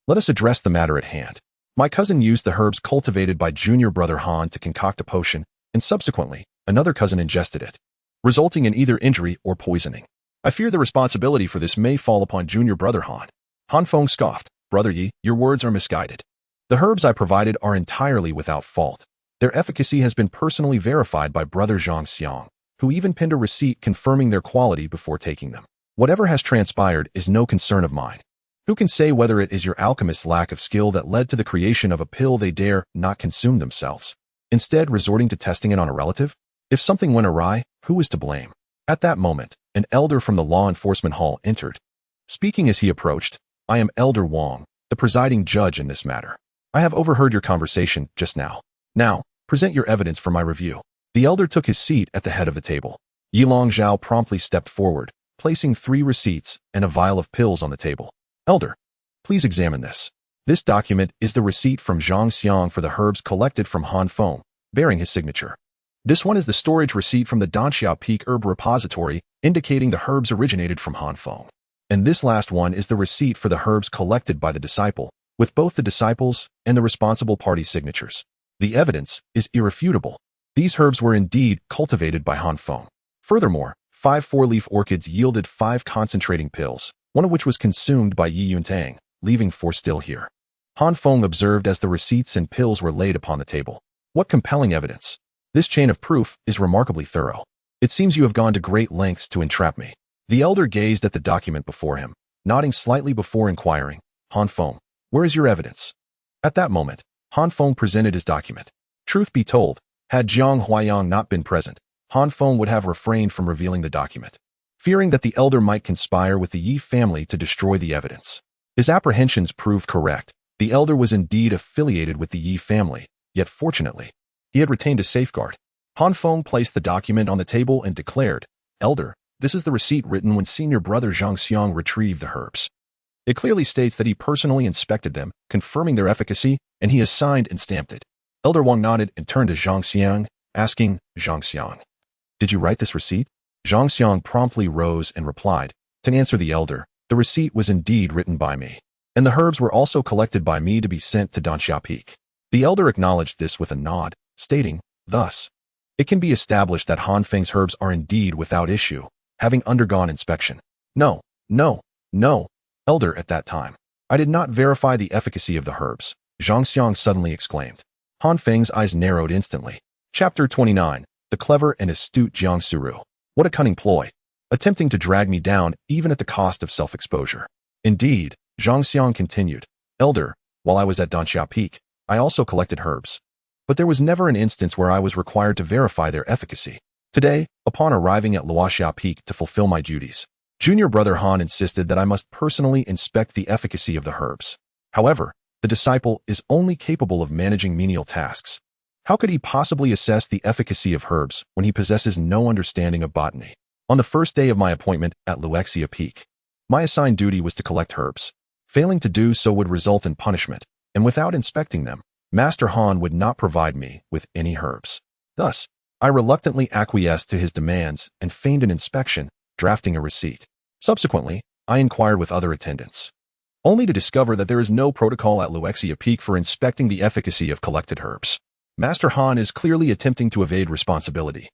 [SPEAKER 1] let us address the matter at hand. My cousin used the herbs cultivated by junior brother Han to concoct a potion, and subsequently, another cousin ingested it, resulting in either injury or poisoning. I fear the responsibility for this may fall upon junior brother Han. Han Feng scoffed, Brother Yi, your words are misguided. The herbs I provided are entirely without fault. Their efficacy has been personally verified by Brother Zhang Xiang, who even penned a receipt confirming their quality before taking them. Whatever has transpired is no concern of mine. Who can say whether it is your alchemist's lack of skill that led to the creation of a pill they dare not consume themselves, instead resorting to testing it on a relative? If something went awry, who is to blame? At that moment, an elder from the law enforcement hall entered. Speaking as he approached, I am Elder Wang, the presiding judge in this matter. I have overheard your conversation just now. Now, present your evidence for my review. The elder took his seat at the head of the table. Yi Longzhao promptly stepped forward, placing 3 receipts and a vial of pills on the table. Elder, please examine this. This document is the receipt from Zhang Xiang for the herbs collected from Han Feng, bearing his signature. This one is the storage receipt from the Danxiao Peak Herb Repository, indicating the herbs originated from Han Feng. And this last one is the receipt for the herbs collected by the disciple, with both the disciples and the responsible party's signatures. The evidence is irrefutable. These herbs were indeed cultivated by Han Feng. Furthermore, 5 4-leaf orchids yielded 5 concentrating pills, one of which was consumed by Yi Yuntang, leaving 4 still here. Han Feng observed as the receipts and pills were laid upon the table. What compelling evidence! This chain of proof is remarkably thorough. It seems you have gone to great lengths to entrap me. The elder gazed at the document before him, nodding slightly before inquiring, Han Feng, where is your evidence? At that moment, Han Feng presented his document. Truth be told, had Jiang Huayang not been present, Han Feng would have refrained from revealing the document, fearing that the elder might conspire with the Yi family to destroy the evidence. His apprehensions proved correct. The elder was indeed affiliated with the Yi family, yet fortunately, he had retained a safeguard. Han Feng placed the document on the table and declared, "Elder, this is the receipt written when senior brother Zhang Xiang retrieved the herbs. It clearly states that he personally inspected them, confirming their efficacy, and he has signed and stamped it." Elder Wang nodded and turned to Zhang Xiang, asking, "Zhang Xiang, did you write this receipt?" Zhang Xiang promptly rose and replied, "To answer the elder, the receipt was indeed written by me, and the herbs were also collected by me to be sent to Danxia Peak." The elder acknowledged this with a nod, stating, "Thus, it can be established that Han Feng's herbs are indeed without issue, having undergone inspection." No, elder, at that time, I did not verify the efficacy of the herbs," Zhang Xiang suddenly exclaimed. Han Feng's eyes narrowed instantly. Chapter 29. The clever and astute Jiang Suru. What a cunning ploy, attempting to drag me down even at the cost of self-exposure. Indeed, Zhang Xiang continued, "Elder, while I was at Danxia Peak, I also collected herbs. But there was never an instance where I was required to verify their efficacy. Today, upon arriving at Luoxia Peak to fulfill my duties, junior brother Han insisted that I must personally inspect the efficacy of the herbs. However, the disciple is only capable of managing menial tasks. How could he possibly assess the efficacy of herbs when he possesses no understanding of botany? On the first day of my appointment at Luoxia Peak, my assigned duty was to collect herbs. Failing to do so would result in punishment, and without inspecting them, Master Han would not provide me with any herbs. Thus, I reluctantly acquiesced to his demands and feigned an inspection, drafting a receipt. Subsequently, I inquired with other attendants, only to discover that there is no protocol at Luoxia Peak for inspecting the efficacy of collected herbs. Master Han is clearly attempting to evade responsibility,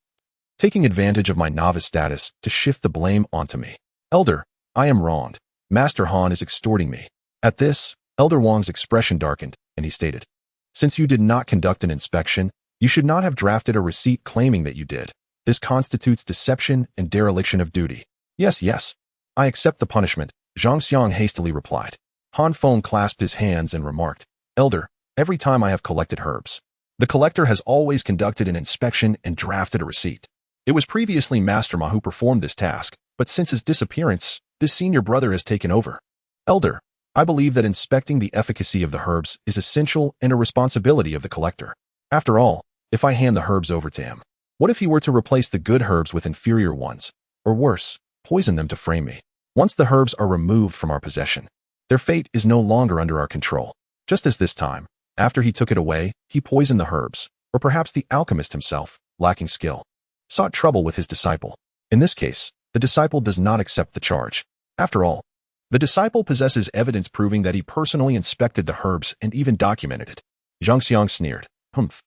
[SPEAKER 1] taking advantage of my novice status to shift the blame onto me. Elder, I am wronged. Master Han is extorting me." At this, Elder Wang's expression darkened, and he stated, "Since you did not conduct an inspection, you should not have drafted a receipt claiming that you did. This constitutes deception and dereliction of duty." Yes, I accept the punishment," Zhang Xiang hastily replied. Han Feng clasped his hands and remarked, "Elder, every time I have collected herbs, the collector has always conducted an inspection and drafted a receipt. It was previously Master Ma who performed this task, but since his disappearance, this senior brother has taken over. Elder, I believe that inspecting the efficacy of the herbs is essential and a responsibility of the collector. After all, if I hand the herbs over to him, what if he were to replace the good herbs with inferior ones, or worse, poison them to frame me? Once the herbs are removed from our possession, their fate is no longer under our control. Just as this time, after he took it away, he poisoned the herbs, or perhaps the alchemist himself, lacking skill, sought trouble with his disciple. In this case, the disciple does not accept the charge. After all, the disciple possesses evidence proving that he personally inspected the herbs and even documented it." Zhang Xiang sneered, "Humph.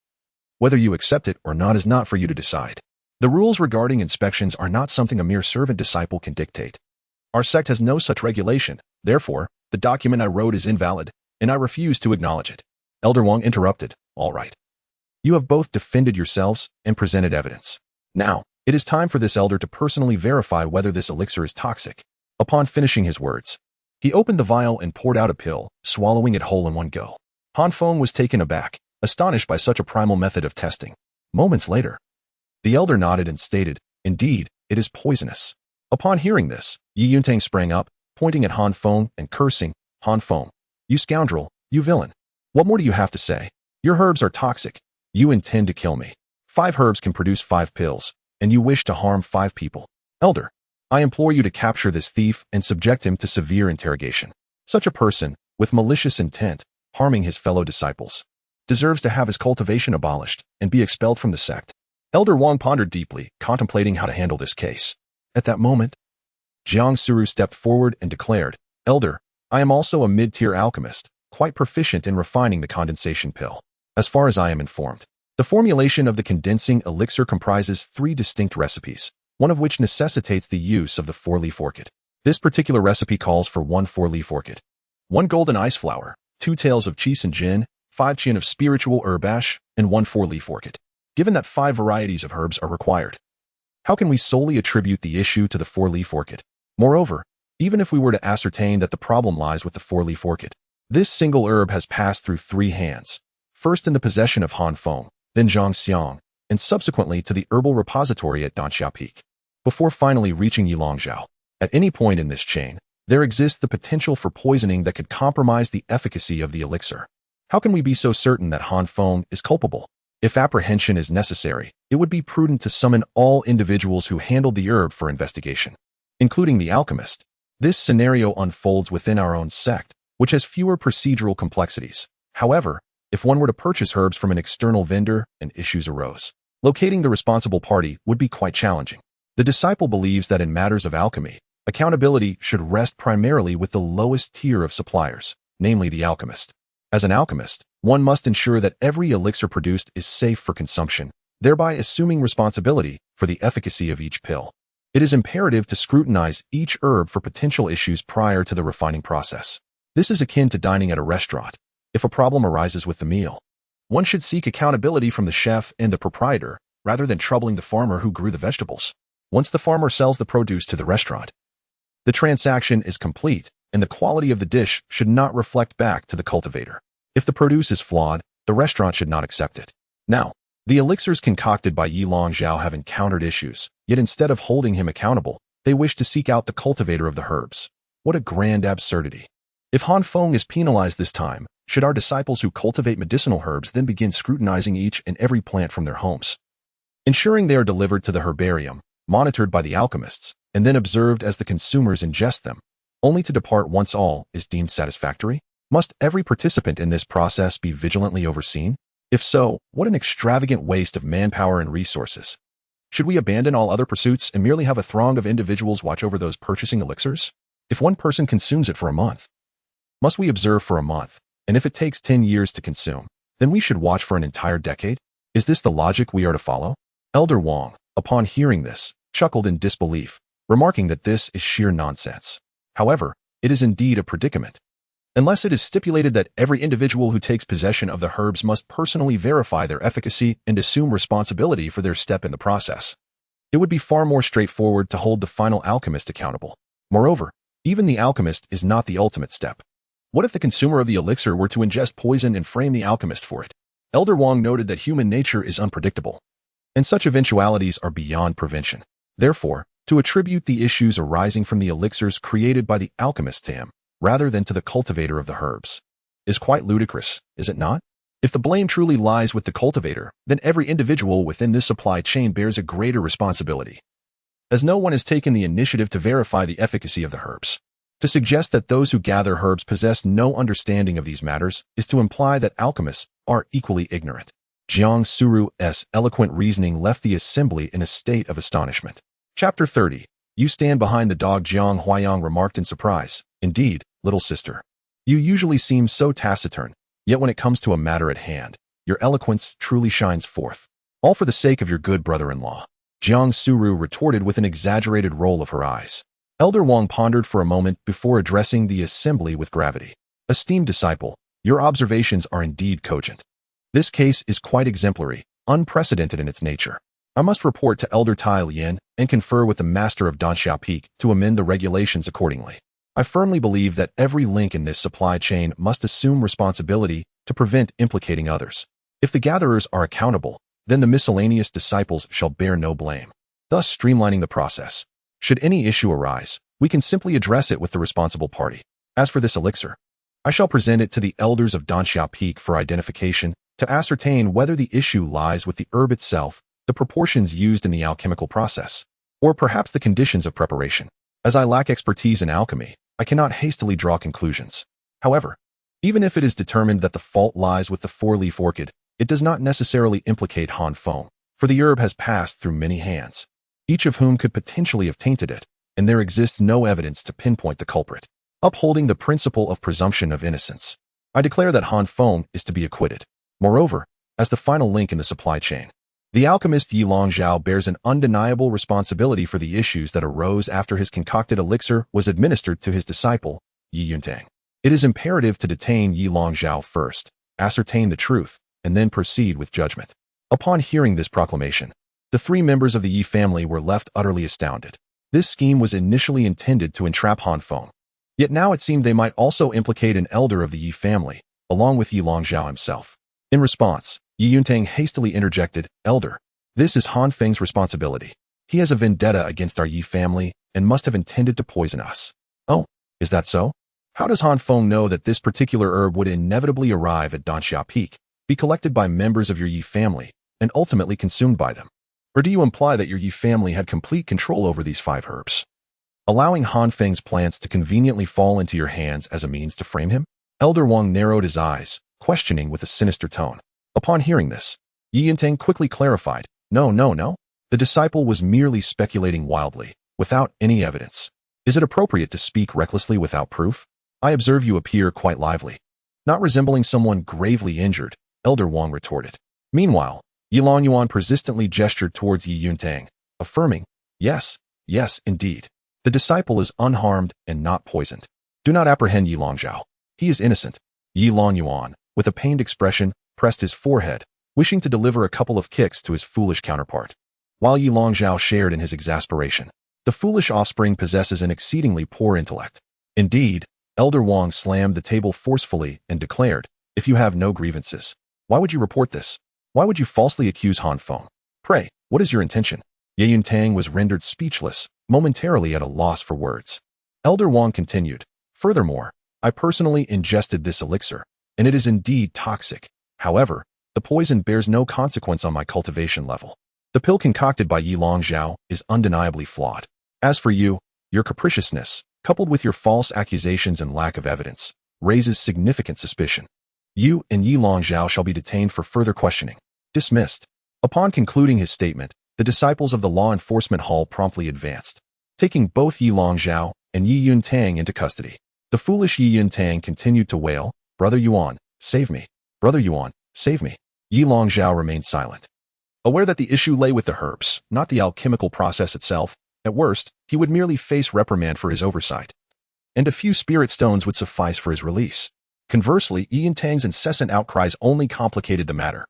[SPEAKER 1] Whether you accept it or not is not for you to decide. The rules regarding inspections are not something a mere servant disciple can dictate. Our sect has no such regulation. Therefore, the document I wrote is invalid, and I refuse to acknowledge it." Elder Wang interrupted, "All right. You have both defended yourselves and presented evidence. Now, it is time for this elder to personally verify whether this elixir is toxic." Upon finishing his words, he opened the vial and poured out a pill, swallowing it whole in one go. Han Feng was taken aback, astonished by such a primal method of testing. Moments later, the elder nodded and stated, "Indeed, it is poisonous." Upon hearing this, Yi Yuntang sprang up, pointing at Han Feng and cursing, "Han Feng, you scoundrel, you villain. What more do you have to say? Your herbs are toxic. You intend to kill me. 5 herbs can produce 5 pills, and you wish to harm 5 people. Elder, I implore you to capture this thief and subject him to severe interrogation. Such a person, with malicious intent, harming his fellow disciples, deserves to have his cultivation abolished and be expelled from the sect." Elder Wang pondered deeply, contemplating how to handle this case. At that moment, Jiang Suru stepped forward and declared, "Elder, I am also a mid-tier alchemist, quite proficient in refining the condensation pill. As far as I am informed, the formulation of the condensing elixir comprises 3 distinct recipes, one of which necessitates the use of the 4-leaf orchid. This particular recipe calls for 1 4-leaf orchid, 1 golden ice flower, 2 tails of Qi and Jin, 5 chin of spiritual herb ash, and 1 4-leaf orchid. Given that 5 varieties of herbs are required, how can we solely attribute the issue to the 4-leaf orchid? Moreover, even if we were to ascertain that the problem lies with the 4-leaf orchid, this single herb has passed through 3 hands, first in the possession of Han Feng, then Zhang Xiang, and subsequently to the herbal repository at Danxia Peak, before finally reaching Yilongzhou. At any point in this chain, there exists the potential for poisoning that could compromise the efficacy of the elixir. How can we be so certain that Han Feng is culpable? If apprehension is necessary, it would be prudent to summon all individuals who handled the herb for investigation, including the alchemist. This scenario unfolds within our own sect, which has fewer procedural complexities. However, if one were to purchase herbs from an external vendor and issues arose, locating the responsible party would be quite challenging. The disciple believes that in matters of alchemy, accountability should rest primarily with the lowest tier of suppliers, namely the alchemist. As an alchemist, one must ensure that every elixir produced is safe for consumption, thereby assuming responsibility for the efficacy of each pill. It is imperative to scrutinize each herb for potential issues prior to the refining process. This is akin to dining at a restaurant. If a problem arises with the meal, one should seek accountability from the chef and the proprietor, rather than troubling the farmer who grew the vegetables. Once the farmer sells the produce to the restaurant, the transaction is complete, and the quality of the dish should not reflect back to the cultivator. If the produce is flawed, the restaurant should not accept it. Now, the elixirs concocted by Yi Longzhao have encountered issues, yet instead of holding him accountable, they wish to seek out the cultivator of the herbs. What a grand absurdity. If Han Feng is penalized this time, should our disciples who cultivate medicinal herbs then begin scrutinizing each and every plant from their homes, ensuring they are delivered to the herbarium, monitored by the alchemists, and then observed as the consumers ingest them, only to depart once all is deemed satisfactory? Must every participant in this process be vigilantly overseen? If so, what an extravagant waste of manpower and resources. Should we abandon all other pursuits and merely have a throng of individuals watch over those purchasing elixirs? If one person consumes it for a month, must we observe for a month? And if it takes 10 years to consume, then we should watch for an entire decade? Is this the logic we are to follow? Elder Wang, upon hearing this, chuckled in disbelief, remarking that this is sheer nonsense. However, it is indeed a predicament. Unless it is stipulated that every individual who takes possession of the herbs must personally verify their efficacy and assume responsibility for their step in the process, it would be far more straightforward to hold the final alchemist accountable. Moreover, even the alchemist is not the ultimate step. What if the consumer of the elixir were to ingest poison and frame the alchemist for it? Elder Wang noted that human nature is unpredictable, and such eventualities are beyond prevention. Therefore, to attribute the issues arising from the elixirs created by the alchemist to him, rather than to the cultivator of the herbs, is quite ludicrous, is it not? If the blame truly lies with the cultivator, then every individual within this supply chain bears a greater responsibility, as no one has taken the initiative to verify the efficacy of the herbs. To suggest that those who gather herbs possess no understanding of these matters is to imply that alchemists are equally ignorant. Jiang Suru's eloquent reasoning left the assembly in a state of astonishment. Chapter 30. You stand behind the dog, Jiang Huayang remarked in surprise. Indeed, little sister. You usually seem so taciturn, yet when it comes to a matter at hand, your eloquence truly shines forth. All for the sake of your good brother-in-law. Jiang Suru retorted with an exaggerated roll of her eyes. Elder Wang pondered for a moment before addressing the assembly with gravity. Esteemed disciple, your observations are indeed cogent. This case is quite exemplary, unprecedented in its nature. I must report to Elder Tai Lien and confer with the master of Danxiao Peak to amend the regulations accordingly. I firmly believe that every link in this supply chain must assume responsibility to prevent implicating others. If the gatherers are accountable, then the miscellaneous disciples shall bear no blame, thus streamlining the process. Should any issue arise, we can simply address it with the responsible party. As for this elixir, I shall present it to the elders of Danxiao Peak for identification to ascertain whether the issue lies with the herb itself, the proportions used in the alchemical process, or perhaps the conditions of preparation. As I lack expertise in alchemy, I cannot hastily draw conclusions. However, even if it is determined that the fault lies with the four-leaf orchid, it does not necessarily implicate Han Feng, for the herb has passed through many hands, each of whom could potentially have tainted it, and there exists no evidence to pinpoint the culprit. Upholding the principle of presumption of innocence, I declare that Han Feng is to be acquitted. Moreover, as the final link in the supply chain, the alchemist Yi Longzhao bears an undeniable responsibility for the issues that arose after his concocted elixir was administered to his disciple, Yi Yuntang. It is imperative to detain Yi Longzhao first, ascertain the truth, and then proceed with judgment. Upon hearing this proclamation, the three members of the Yi family were left utterly astounded. This scheme was initially intended to entrap Han Feng, yet now it seemed they might also implicate an elder of the Yi family, along with Yi Longzhao himself. In response, Yi Yuntang hastily interjected, Elder, this is Han Feng's responsibility. He has a vendetta against our Yi family and must have intended to poison us. Oh, Is that so? How does Han Feng know that this particular herb would inevitably arrive at Danxia Peak, be collected by members of your Yi family, and ultimately consumed by them? Or do you imply that your Yi family had complete control over these 5 herbs, allowing Han Feng's plants to conveniently fall into your hands as a means to frame him? Elder Wang narrowed his eyes, questioning with a sinister tone. Upon hearing this, Yi Yuntang quickly clarified, No. The disciple was merely speculating wildly, without any evidence. Is it appropriate to speak recklessly without proof? I observe you appear quite lively. Not resembling someone gravely injured, Elder Wang retorted. Meanwhile, Yi Longyuan persistently gestured towards Yi Yuntang, affirming, Yes, indeed. The disciple is unharmed and not poisoned. Do not apprehend Yi Longzhao. He is innocent. Yi Longyuan, with a pained expression, pressed his forehead, wishing to deliver a couple of kicks to his foolish counterpart. While Yi Longzhao shared in his exasperation, the foolish offspring possesses an exceedingly poor intellect. Indeed, Elder Wang slammed the table forcefully and declared, If you have no grievances, why would you report this? Why would you falsely accuse Han Feng? Pray, what is your intention? Ye Yuntang was rendered speechless, momentarily at a loss for words. Elder Wang continued, Furthermore, I personally ingested this elixir, and it is indeed toxic. However, the poison bears no consequence on my cultivation level. The pill concocted by Yi Longzhao is undeniably flawed. As for you, your capriciousness, coupled with your false accusations and lack of evidence, raises significant suspicion. You and Yi Longzhao shall be detained for further questioning. Dismissed. Upon concluding his statement, the disciples of the law enforcement hall promptly advanced, taking both Yi Longzhao and Yi Yuntang into custody. The foolish Yi Yuntang continued to wail, Brother Yuan, save me. Brother Yuan, save me. Yi Longzhao remained silent. Aware that the issue lay with the herbs, not the alchemical process itself, at worst, he would merely face reprimand for his oversight, and a few spirit stones would suffice for his release. Conversely, Yi Yuntang's incessant outcries only complicated the matter,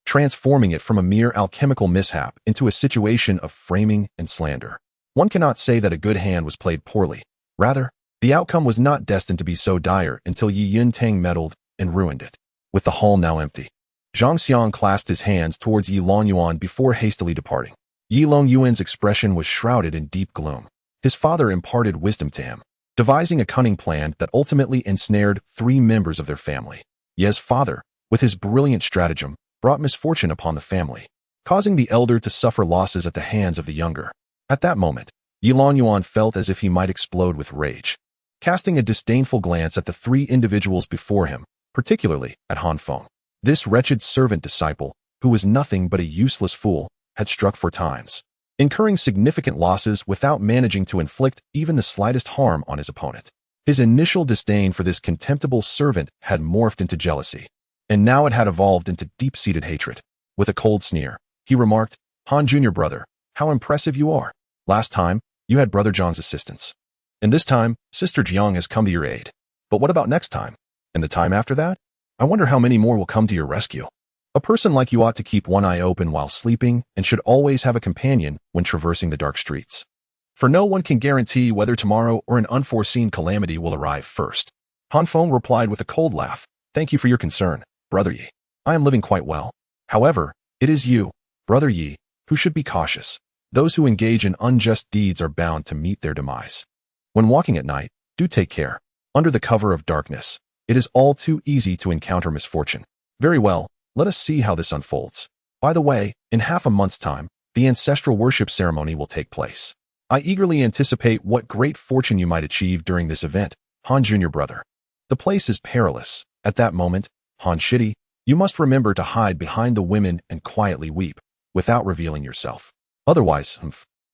[SPEAKER 1] transforming it from a mere alchemical mishap into a situation of framing and slander. One cannot say that a good hand was played poorly. Rather, the outcome was not destined to be so dire until Yi Yuntang meddled and ruined it. With the hall now empty, Zhang Xiang clasped his hands towards Yi Longyuan before hastily departing. Yi Longyuan's expression was shrouded in deep gloom. His father imparted wisdom to him, devising a cunning plan that ultimately ensnared 3 members of their family. Ye's father, with his brilliant stratagem, brought misfortune upon the family, causing the elder to suffer losses at the hands of the younger. At that moment, Yi Longyuan felt as if he might explode with rage. Casting a disdainful glance at the 3 individuals before him, particularly at Han Feng, this wretched servant disciple, who was nothing but a useless fool, had struck 4 times, incurring significant losses without managing to inflict even the slightest harm on his opponent. His initial disdain for this contemptible servant had morphed into jealousy, and now it had evolved into deep-seated hatred. With a cold sneer, he remarked, Han Jr. Brother, how impressive you are. Last time, you had Brother Zhang's assistance, and this time, Sister Jiang has come to your aid. But what about next time? And the time after that? I wonder how many more will come to your rescue. A person like you ought to keep one eye open while sleeping and should always have a companion when traversing the dark streets. For no one can guarantee whether tomorrow or an unforeseen calamity will arrive first. Han Feng replied with a cold laugh, Thank you for your concern, Brother Yi. I am living quite well. However, it is you, Brother Yi, who should be cautious. Those who engage in unjust deeds are bound to meet their demise. When walking at night, do take care. Under the cover of darkness, it is all too easy to encounter misfortune. Very well, let us see how this unfolds. By the way, in half a month's time, the ancestral worship ceremony will take place. I eagerly anticipate what great fortune you might achieve during this event, Han Jr. Brother. The place is perilous. At that moment, Han Shitty, you must remember to hide behind the women and quietly weep, without revealing yourself. Otherwise,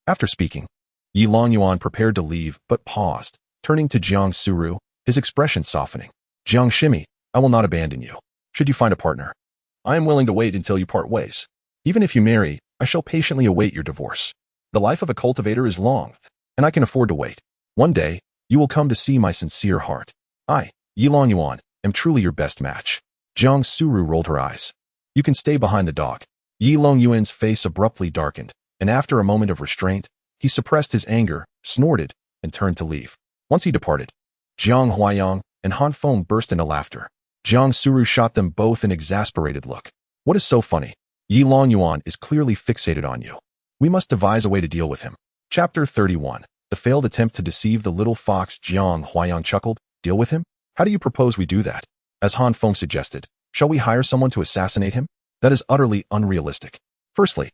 [SPEAKER 1] After speaking, Yi Longyuan prepared to leave but paused, turning to Jiang Suru, his expression softening. Jiang Shimi, I will not abandon you. Should you find a partner, I am willing to wait until you part ways. Even if you marry, I shall patiently await your divorce. The life of a cultivator is long, and I can afford to wait. One day, you will come to see my sincere heart. I, Yi Longyuan, am truly your best match. Jiang Suru rolled her eyes. You can stay behind the dog. Yi Longyuan's face abruptly darkened, and after a moment of restraint, he suppressed his anger, snorted, and turned to leave. Once he departed, Jiang Huayang and Han Feng burst into laughter. Jiang Suru shot them both an exasperated look. What is so funny? Yi Longyuan is clearly fixated on you. We must devise a way to deal with him. Chapter 31. The failed attempt to deceive the little fox. Jiang Huayang chuckled. Deal with him? How do you propose we do that? As Han Feng suggested, shall we hire someone to assassinate him? That is utterly unrealistic. Firstly,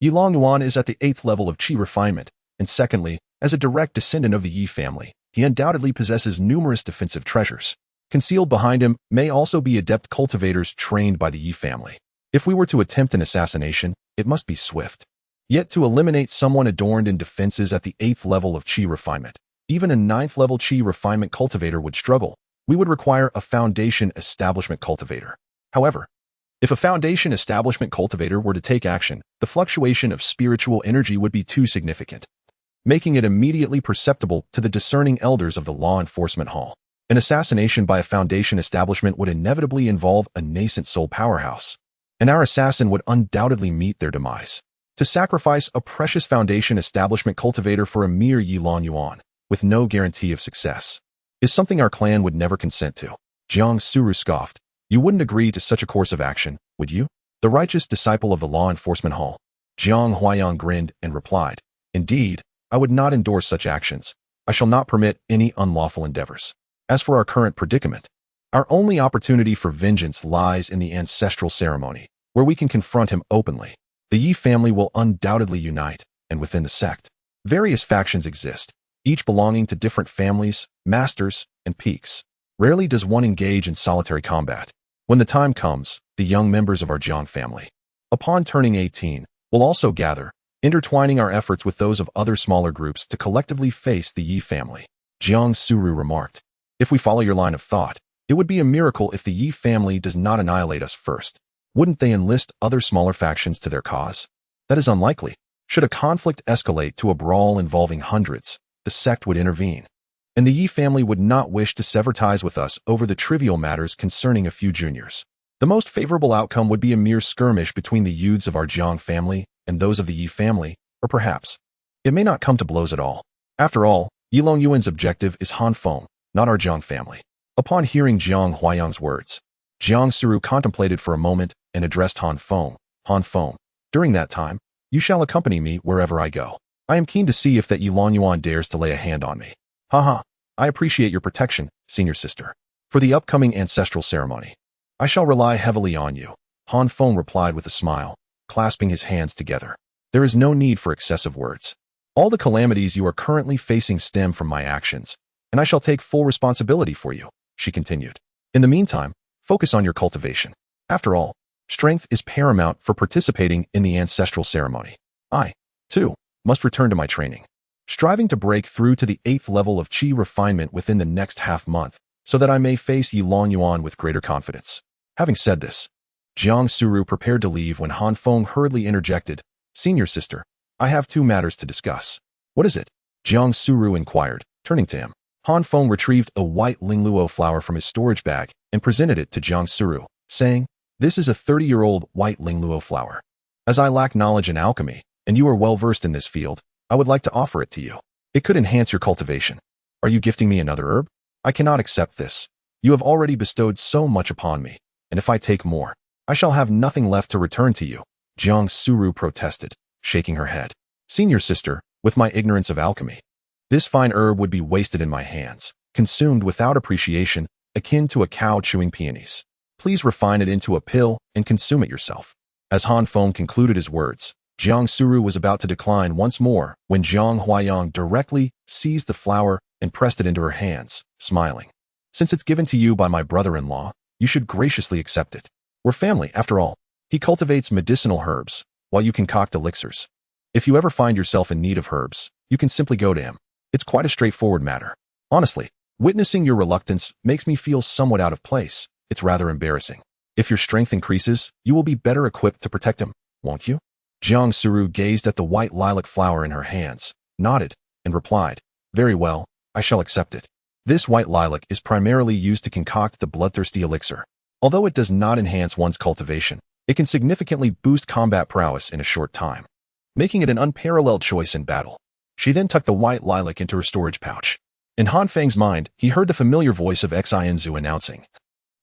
[SPEAKER 1] Yi Longyuan is at the 8th level of qi refinement, and secondly, as a direct descendant of the Yi family, he undoubtedly possesses numerous defensive treasures. Concealed behind him may also be adept cultivators trained by the Yi family. If we were to attempt an assassination, it must be swift. Yet to eliminate someone adorned in defenses at the 8th level of qi refinement, even a 9th level qi refinement cultivator would struggle. We would require a foundation establishment cultivator. However, if a foundation establishment cultivator were to take action, the fluctuation of spiritual energy would be too significant, making it immediately perceptible to the discerning elders of the law enforcement hall. An assassination by a foundation establishment would inevitably involve a nascent soul powerhouse, and our assassin would undoubtedly meet their demise. To sacrifice a precious foundation establishment cultivator for a mere Yi Longyuan, with no guarantee of success, is something our clan would never consent to. Jiang Suru scoffed. You wouldn't agree to such a course of action, would you? The righteous disciple of the law enforcement hall. Jiang Huayang grinned and replied, Indeed, I would not endorse such actions. I shall not permit any unlawful endeavors. As for our current predicament, our only opportunity for vengeance lies in the ancestral ceremony, where we can confront him openly. The Yi family will undoubtedly unite, and within the sect, various factions exist, each belonging to different families, masters, and peaks. Rarely does one engage in solitary combat. When the time comes, the young members of our Jiang family, upon turning 18, will also gather, intertwining our efforts with those of other smaller groups to collectively face the Yi family. Jiang Suru remarked, If we follow your line of thought, it would be a miracle if the Yi family does not annihilate us first. Wouldn't they enlist other smaller factions to their cause? That is unlikely. Should a conflict escalate to a brawl involving hundreds, the sect would intervene, and the Yi family would not wish to sever ties with us over the trivial matters concerning a few juniors. The most favorable outcome would be a mere skirmish between the youths of our Jiang family and those of the Yi family, or perhaps it may not come to blows at all. After all, Yi Longyuan's objective is Han Feng, not our Jiang family. Upon hearing Jiang Huayang's words, Jiang Suru contemplated for a moment and addressed Han Feng. Han Feng, during that time, you shall accompany me wherever I go. I am keen to see if that Yi Longyuan dares to lay a hand on me. Haha, I appreciate your protection, senior sister. For the upcoming ancestral ceremony, I shall rely heavily on you. Han Feng replied with a smile, clasping his hands together. There is no need for excessive words. All the calamities you are currently facing stem from my actions, and I shall take full responsibility for you, she continued. In the meantime, focus on your cultivation. After all, strength is paramount for participating in the ancestral ceremony. I, too, must return to my training, striving to break through to the 8th level of qi refinement within the next half-month, so that I may face Yi Longyuan with greater confidence. Having said this, Jiang Suru prepared to leave when Han Feng hurriedly interjected, Senior sister, I have 2 matters to discuss. What is it? Jiang Suru inquired, turning to him. Han Feng retrieved a white lingluo flower from his storage bag and presented it to Jiang Suru, saying, This is a 30-year-old white lingluo flower. As I lack knowledge in alchemy, and you are well-versed in this field, I would like to offer it to you. It could enhance your cultivation. Are you gifting me another herb? I cannot accept this. You have already bestowed so much upon me, and if I take more, I shall have nothing left to return to you. Jiang Suru protested, shaking her head. Senior sister, with my ignorance of alchemy, this fine herb would be wasted in my hands, consumed without appreciation, akin to a cow chewing peonies. Please refine it into a pill and consume it yourself. As Han Feng concluded his words, Jiang Suru was about to decline once more when Jiang Huayang directly seized the flower and pressed it into her hands, smiling. Since it's given to you by my brother-in-law, you should graciously accept it. We're family, after all. He cultivates medicinal herbs, while you concoct elixirs. If you ever find yourself in need of herbs, you can simply go to him. It's quite a straightforward matter. Honestly, witnessing your reluctance makes me feel somewhat out of place. It's rather embarrassing. If your strength increases, you will be better equipped to protect him, won't you? Jiang Suru gazed at the white lilac flower in her hands, nodded, and replied, Very well, I shall accept it. This white lilac is primarily used to concoct the bloodthirsty elixir. Although it does not enhance one's cultivation, it can significantly boost combat prowess in a short time, making it an unparalleled choice in battle. She then tucked the white lilac into her storage pouch. In Han Feng's mind, he heard the familiar voice of Xinzu announcing,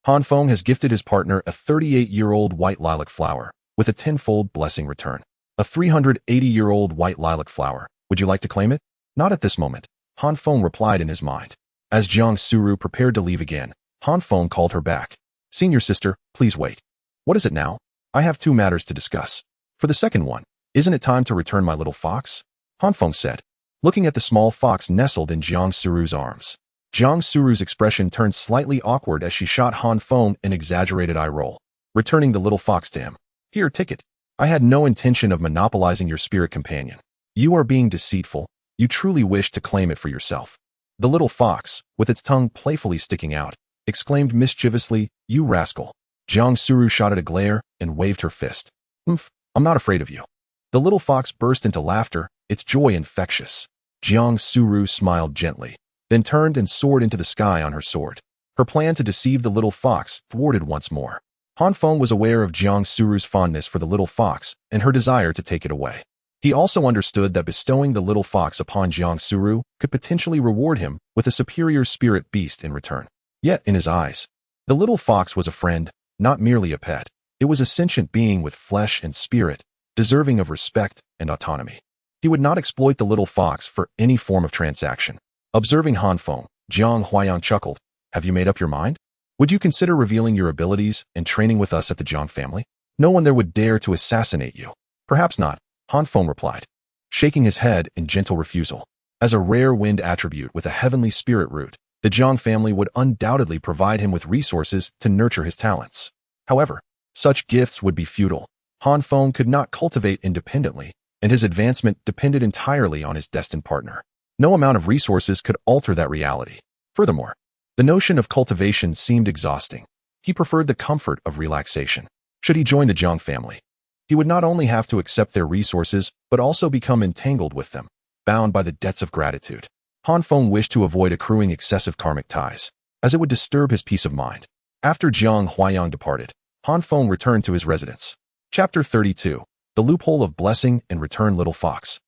[SPEAKER 1] Han Feng has gifted his partner a 38-year-old white lilac flower, with a tenfold blessing return. A 380-year-old white lilac flower. Would you like to claim it? Not at this moment, Han Feng replied in his mind. As Jiang Suru prepared to leave again, Han Feng called her back. Senior sister, please wait. What is it now? I have two matters to discuss. For the second one, isn't it time to return my little fox? Han Feng said, looking at the small fox nestled in Jiang Suru's arms. Jiang Suru's expression turned slightly awkward as she shot Han Feng an exaggerated eye roll, returning the little fox to him. Here, take it. I had no intention of monopolizing your spirit companion. You are being deceitful. You truly wish to claim it for yourself. The little fox, with its tongue playfully sticking out, exclaimed mischievously, You rascal. Jiang Suru shot at a glare and waved her fist. I'm not afraid of you. The little fox burst into laughter, its joy infectious. Jiang Suru smiled gently, then turned and soared into the sky on her sword. Her plan to deceive the little fox thwarted once more. Han Feng was aware of Jiang Suru's fondness for the little fox and her desire to take it away. He also understood that bestowing the little fox upon Jiang Suru could potentially reward him with a superior spirit beast in return. Yet, in his eyes, the little fox was a friend, not merely a pet. It was a sentient being with flesh and spirit, deserving of respect and autonomy. He would not exploit the little fox for any form of transaction. Observing Han Feng, Jiang Huayang chuckled. Have you made up your mind? Would you consider revealing your abilities and training with us at the Jiang family? No one there would dare to assassinate you. Perhaps not, Han Feng replied, shaking his head in gentle refusal. As a rare wind attribute with a heavenly spirit root, the Jiang family would undoubtedly provide him with resources to nurture his talents. However, such gifts would be futile. Han Feng could not cultivate independently, and his advancement depended entirely on his destined partner. No amount of resources could alter that reality. Furthermore, the notion of cultivation seemed exhausting. He preferred the comfort of relaxation. Should he join the Jiang family, he would not only have to accept their resources, but also become entangled with them, bound by the debts of gratitude. Han Feng wished to avoid accruing excessive karmic ties, as it would disturb his peace of mind. After Jiang Huayang departed, Han Feng returned to his residence. Chapter 32. The Loophole of Blessing and Return Little Fox.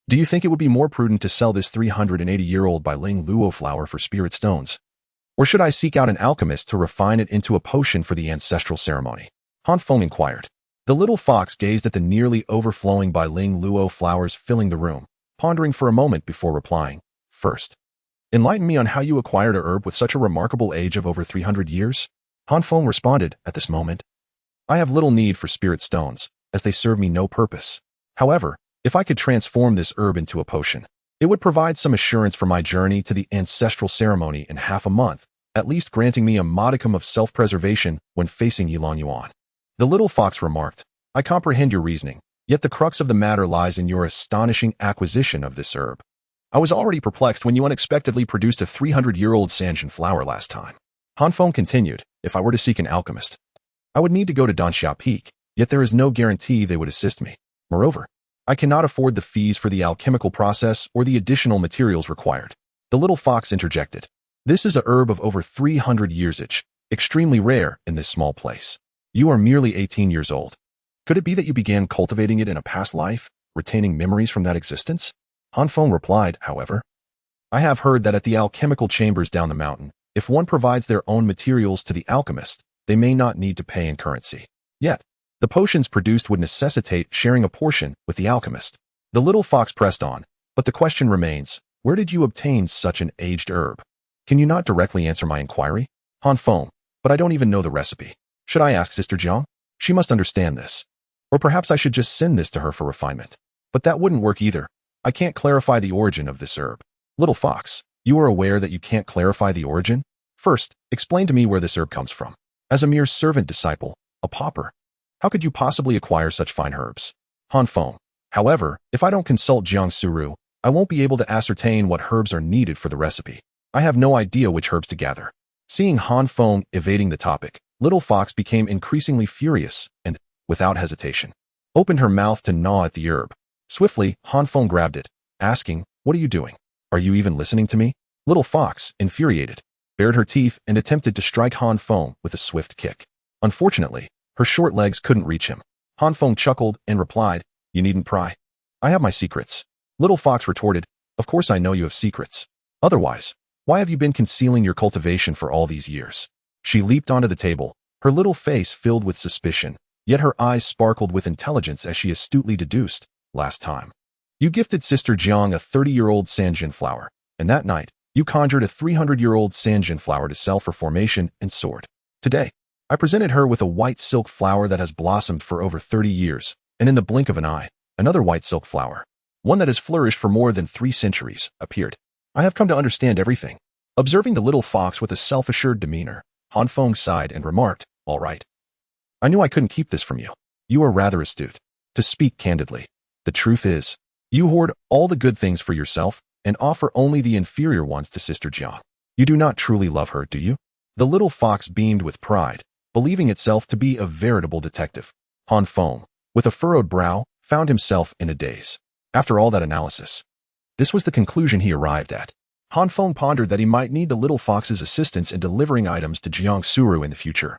[SPEAKER 1] Do you think it would be more prudent to sell this 380-year-old Bailing Luo flower for spirit stones? Or should I seek out an alchemist to refine it into a potion for the ancestral ceremony? Han Feng inquired. The little fox gazed at the nearly overflowing Bailing Luo flowers filling the room, pondering for a moment before replying. First, enlighten me on how you acquired a herb with such a remarkable age of over 300 years? Han Feng responded, at this moment, I have little need for spirit stones, as they serve me no purpose. However, if I could transform this herb into a potion, it would provide some assurance for my journey to the ancestral ceremony in half a month, at least granting me a modicum of self-preservation when facing Yilong Yuan. The little fox remarked, I comprehend your reasoning, yet the crux of the matter lies in your astonishing acquisition of this herb. I was already perplexed when you unexpectedly produced a 300-year-old Sanjian flower last time. Han Feng continued, if I were to seek an alchemist, I would need to go to Danxia Peak, yet there is no guarantee they would assist me. Moreover, I cannot afford the fees for the alchemical process or the additional materials required. The little fox interjected. This is a herb of over 300 years age, extremely rare in this small place. You are merely 18 years old. Could it be that you began cultivating it in a past life, retaining memories from that existence? Han Feng replied, however, I have heard that at the alchemical chambers down the mountain, if one provides their own materials to the alchemist, they may not need to pay in currency. Yet, the potions produced would necessitate sharing a portion with the alchemist. The little fox pressed on, but the question remains, where did you obtain such an aged herb? Can you not directly answer my inquiry? Han Feng, but I don't even know the recipe. Should I ask Sister Jiang? She must understand this. Or perhaps I should just send this to her for refinement. But that wouldn't work either. I can't clarify the origin of this herb. Little fox, you are aware that you can't clarify the origin? First, explain to me where this herb comes from. As a mere servant disciple, a pauper, how could you possibly acquire such fine herbs? Han Feng, however, if I don't consult Jiang Suru, I won't be able to ascertain what herbs are needed for the recipe. I have no idea which herbs to gather. Seeing Han Feng evading the topic, Little Fox became increasingly furious and, without hesitation, opened her mouth to gnaw at the herb. Swiftly, Han Feng grabbed it, asking, What are you doing? Are you even listening to me? Little Fox, infuriated, bared her teeth and attempted to strike Han Feng with a swift kick. Unfortunately, her short legs couldn't reach him. Han Feng chuckled and replied, You needn't pry. I have my secrets. Little Fox retorted, Of course I know you have secrets. Otherwise, why have you been concealing your cultivation for all these years? She leaped onto the table, her little face filled with suspicion, yet her eyes sparkled with intelligence as she astutely deduced, last time. You gifted Sister Jiang a 30-year-old Sanjin flower, and that night, you conjured a 300-year-old Sanjin flower to sell for formation and sword. Today, I presented her with a white silk flower that has blossomed for over 30 years, and in the blink of an eye, another white silk flower, one that has flourished for more than 3 centuries, appeared. I have come to understand everything. Observing the little fox with a self-assured demeanor, Feng sighed and remarked, "All right. I knew I couldn't keep this from you. You are rather astute. To speak candidly, the truth is, you hoard all the good things for yourself and offer only the inferior ones to Sister Jiang. You do not truly love her, do you?" The little fox beamed with pride, believing itself to be a veritable detective. Feng, with a furrowed brow, found himself in a daze. After all that analysis, this was the conclusion he arrived at. Feng pondered that he might need the little fox's assistance in delivering items to Jiang Suru in the future.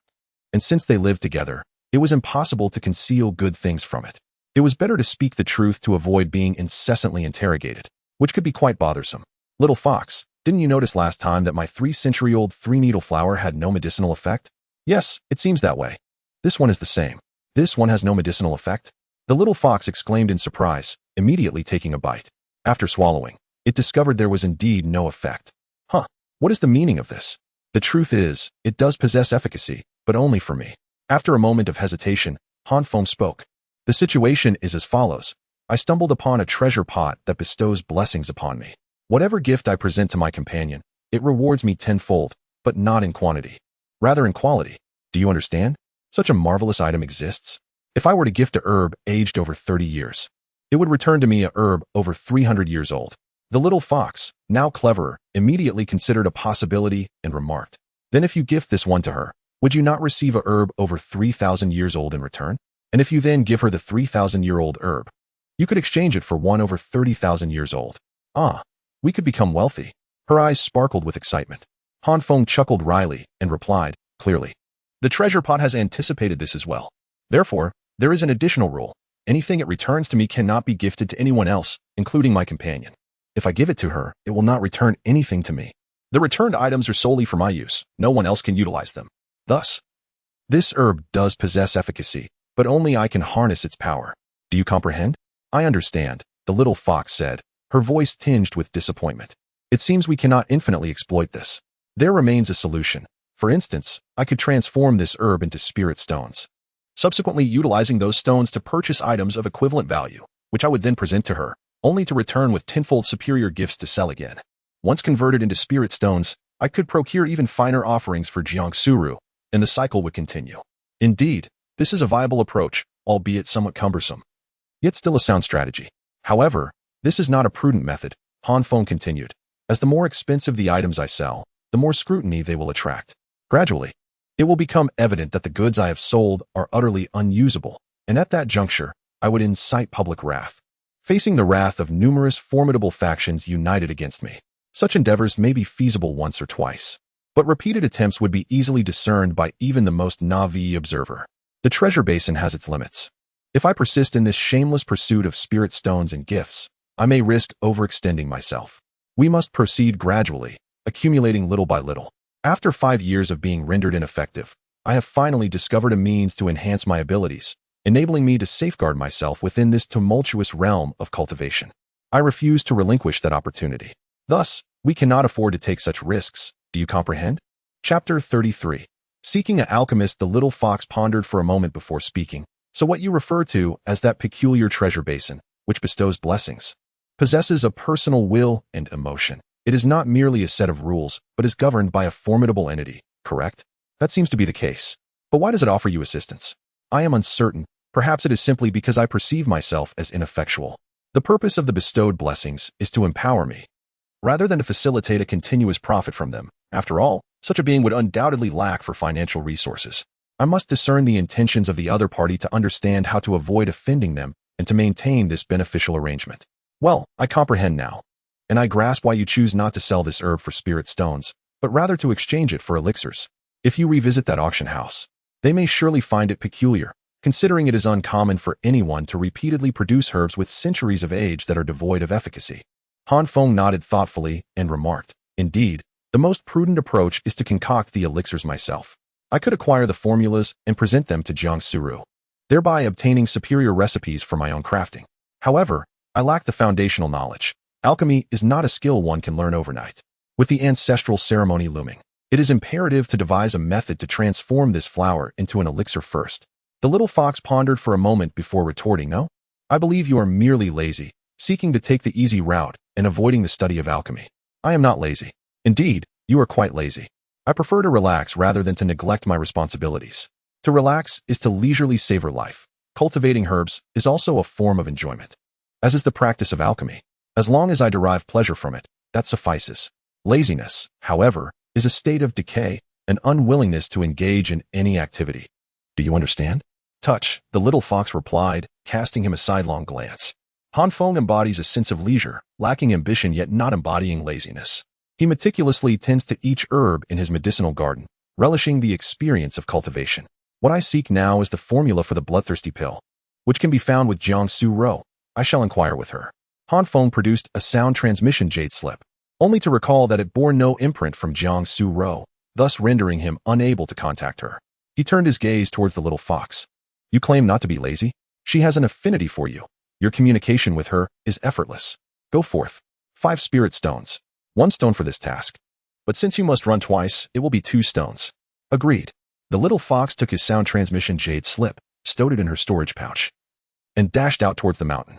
[SPEAKER 1] And since they lived together, it was impossible to conceal good things from it. It was better to speak the truth to avoid being incessantly interrogated, which could be quite bothersome. "Little fox, didn't you notice last time that my 3-century-old 3-needle flower had no medicinal effect?" "Yes, it seems that way." "This one is the same. This one has no medicinal effect?" The little fox exclaimed in surprise, immediately taking a bite. After swallowing, it discovered there was indeed no effect. "Huh, what is the meaning of this?" "The truth is, it does possess efficacy, but only for me." After a moment of hesitation, Feng spoke. "The situation is as follows. I stumbled upon a treasure pot that bestows blessings upon me. Whatever gift I present to my companion, it rewards me tenfold, but not in quantity. Rather in quality. Do you understand? Such a marvelous item exists. If I were to gift a herb aged over 30 years, it would return to me a herb over 300 years old." The little fox, now cleverer, immediately considered a possibility and remarked, "Then if you gift this one to her, would you not receive a herb over 3,000 years old in return? And if you then give her the 3,000-year-old herb, you could exchange it for one over 30,000 years old. Ah, we could become wealthy." Her eyes sparkled with excitement. Feng chuckled wryly and replied, clearly, "The treasure pot has anticipated this as well. Therefore, there is an additional rule. Anything it returns to me cannot be gifted to anyone else, including my companion. If I give it to her, it will not return anything to me. The returned items are solely for my use. No one else can utilize them. Thus, this herb does possess efficacy, but only I can harness its power. Do you comprehend?" "I understand," the little fox said, her voice tinged with disappointment. "It seems we cannot infinitely exploit this. There remains a solution. For instance, I could transform this herb into spirit stones, subsequently utilizing those stones to purchase items of equivalent value, which I would then present to her, only to return with tenfold superior gifts to sell again. Once converted into spirit stones, I could procure even finer offerings for Jiang Suru, and the cycle would continue. Indeed, this is a viable approach, albeit somewhat cumbersome, yet still a sound strategy. However, this is not a prudent method," Feng continued. "As the more expensive the items I sell, the more scrutiny they will attract. Gradually, it will become evident that the goods I have sold are utterly unusable, and at that juncture, I would incite public wrath. Facing the wrath of numerous formidable factions united against me, such endeavors may be feasible once or twice, but repeated attempts would be easily discerned by even the most naive observer. The treasure basin has its limits. If I persist in this shameless pursuit of spirit stones and gifts, I may risk overextending myself. We must proceed gradually, accumulating little by little. After 5 years of being rendered ineffective, I have finally discovered a means to enhance my abilities, enabling me to safeguard myself within this tumultuous realm of cultivation. I refuse to relinquish that opportunity. Thus, we cannot afford to take such risks. Do you comprehend?" Chapter 33. Seeking an alchemist, the little fox pondered for a moment before speaking. "So what you refer to as that peculiar treasure basin, which bestows blessings, possesses a personal will and emotion. It is not merely a set of rules, but is governed by a formidable entity, correct?" "That seems to be the case. But why does it offer you assistance?" "I am uncertain. Perhaps it is simply because I perceive myself as ineffectual. The purpose of the bestowed blessings is to empower me, rather than to facilitate a continuous profit from them. After all, such a being would undoubtedly lack for financial resources. I must discern the intentions of the other party to understand how to avoid offending them and to maintain this beneficial arrangement." "Well, I comprehend now, and I grasp why you choose not to sell this herb for spirit stones, but rather to exchange it for elixirs. If you revisit that auction house, they may surely find it peculiar, considering it is uncommon for anyone to repeatedly produce herbs with centuries of age that are devoid of efficacy." Feng nodded thoughtfully and remarked, "Indeed, the most prudent approach is to concoct the elixirs myself. I could acquire the formulas and present them to Jiang Suru, thereby obtaining superior recipes for my own crafting. However, I lack the foundational knowledge. Alchemy is not a skill one can learn overnight. With the ancestral ceremony looming, it is imperative to devise a method to transform this flower into an elixir first. The little fox pondered for a moment before retorting, "No? I believe you are merely lazy, seeking to take the easy route and avoiding the study of alchemy. I am not lazy. Indeed, you are quite lazy. I prefer to relax rather than to neglect my responsibilities. To relax is to leisurely savor life. Cultivating herbs is also a form of enjoyment, as is the practice of alchemy. As long as I derive pleasure from it, that suffices. Laziness, however, is a state of decay, an unwillingness to engage in any activity. Do you understand?" "Touch," the little fox replied, casting him a sidelong glance. Feng embodies a sense of leisure, lacking ambition yet not embodying laziness. He meticulously tends to each herb in his medicinal garden, relishing the experience of cultivation. "What I seek now is the formula for the bloodthirsty pill, which can be found with Jiangsu Ro. I shall inquire with her." Feng produced a sound transmission jade slip, only to recall that it bore no imprint from Jiangsu Ro, thus rendering him unable to contact her. He turned his gaze towards the little fox. "You claim not to be lazy? She has an affinity for you. Your communication with her is effortless. Go forth. 5 spirit stones. 1 stone for this task. But since you must run twice, it will be 2 stones. Agreed." The little fox took his sound transmission jade slip, stowed it in her storage pouch, and dashed out towards the mountain.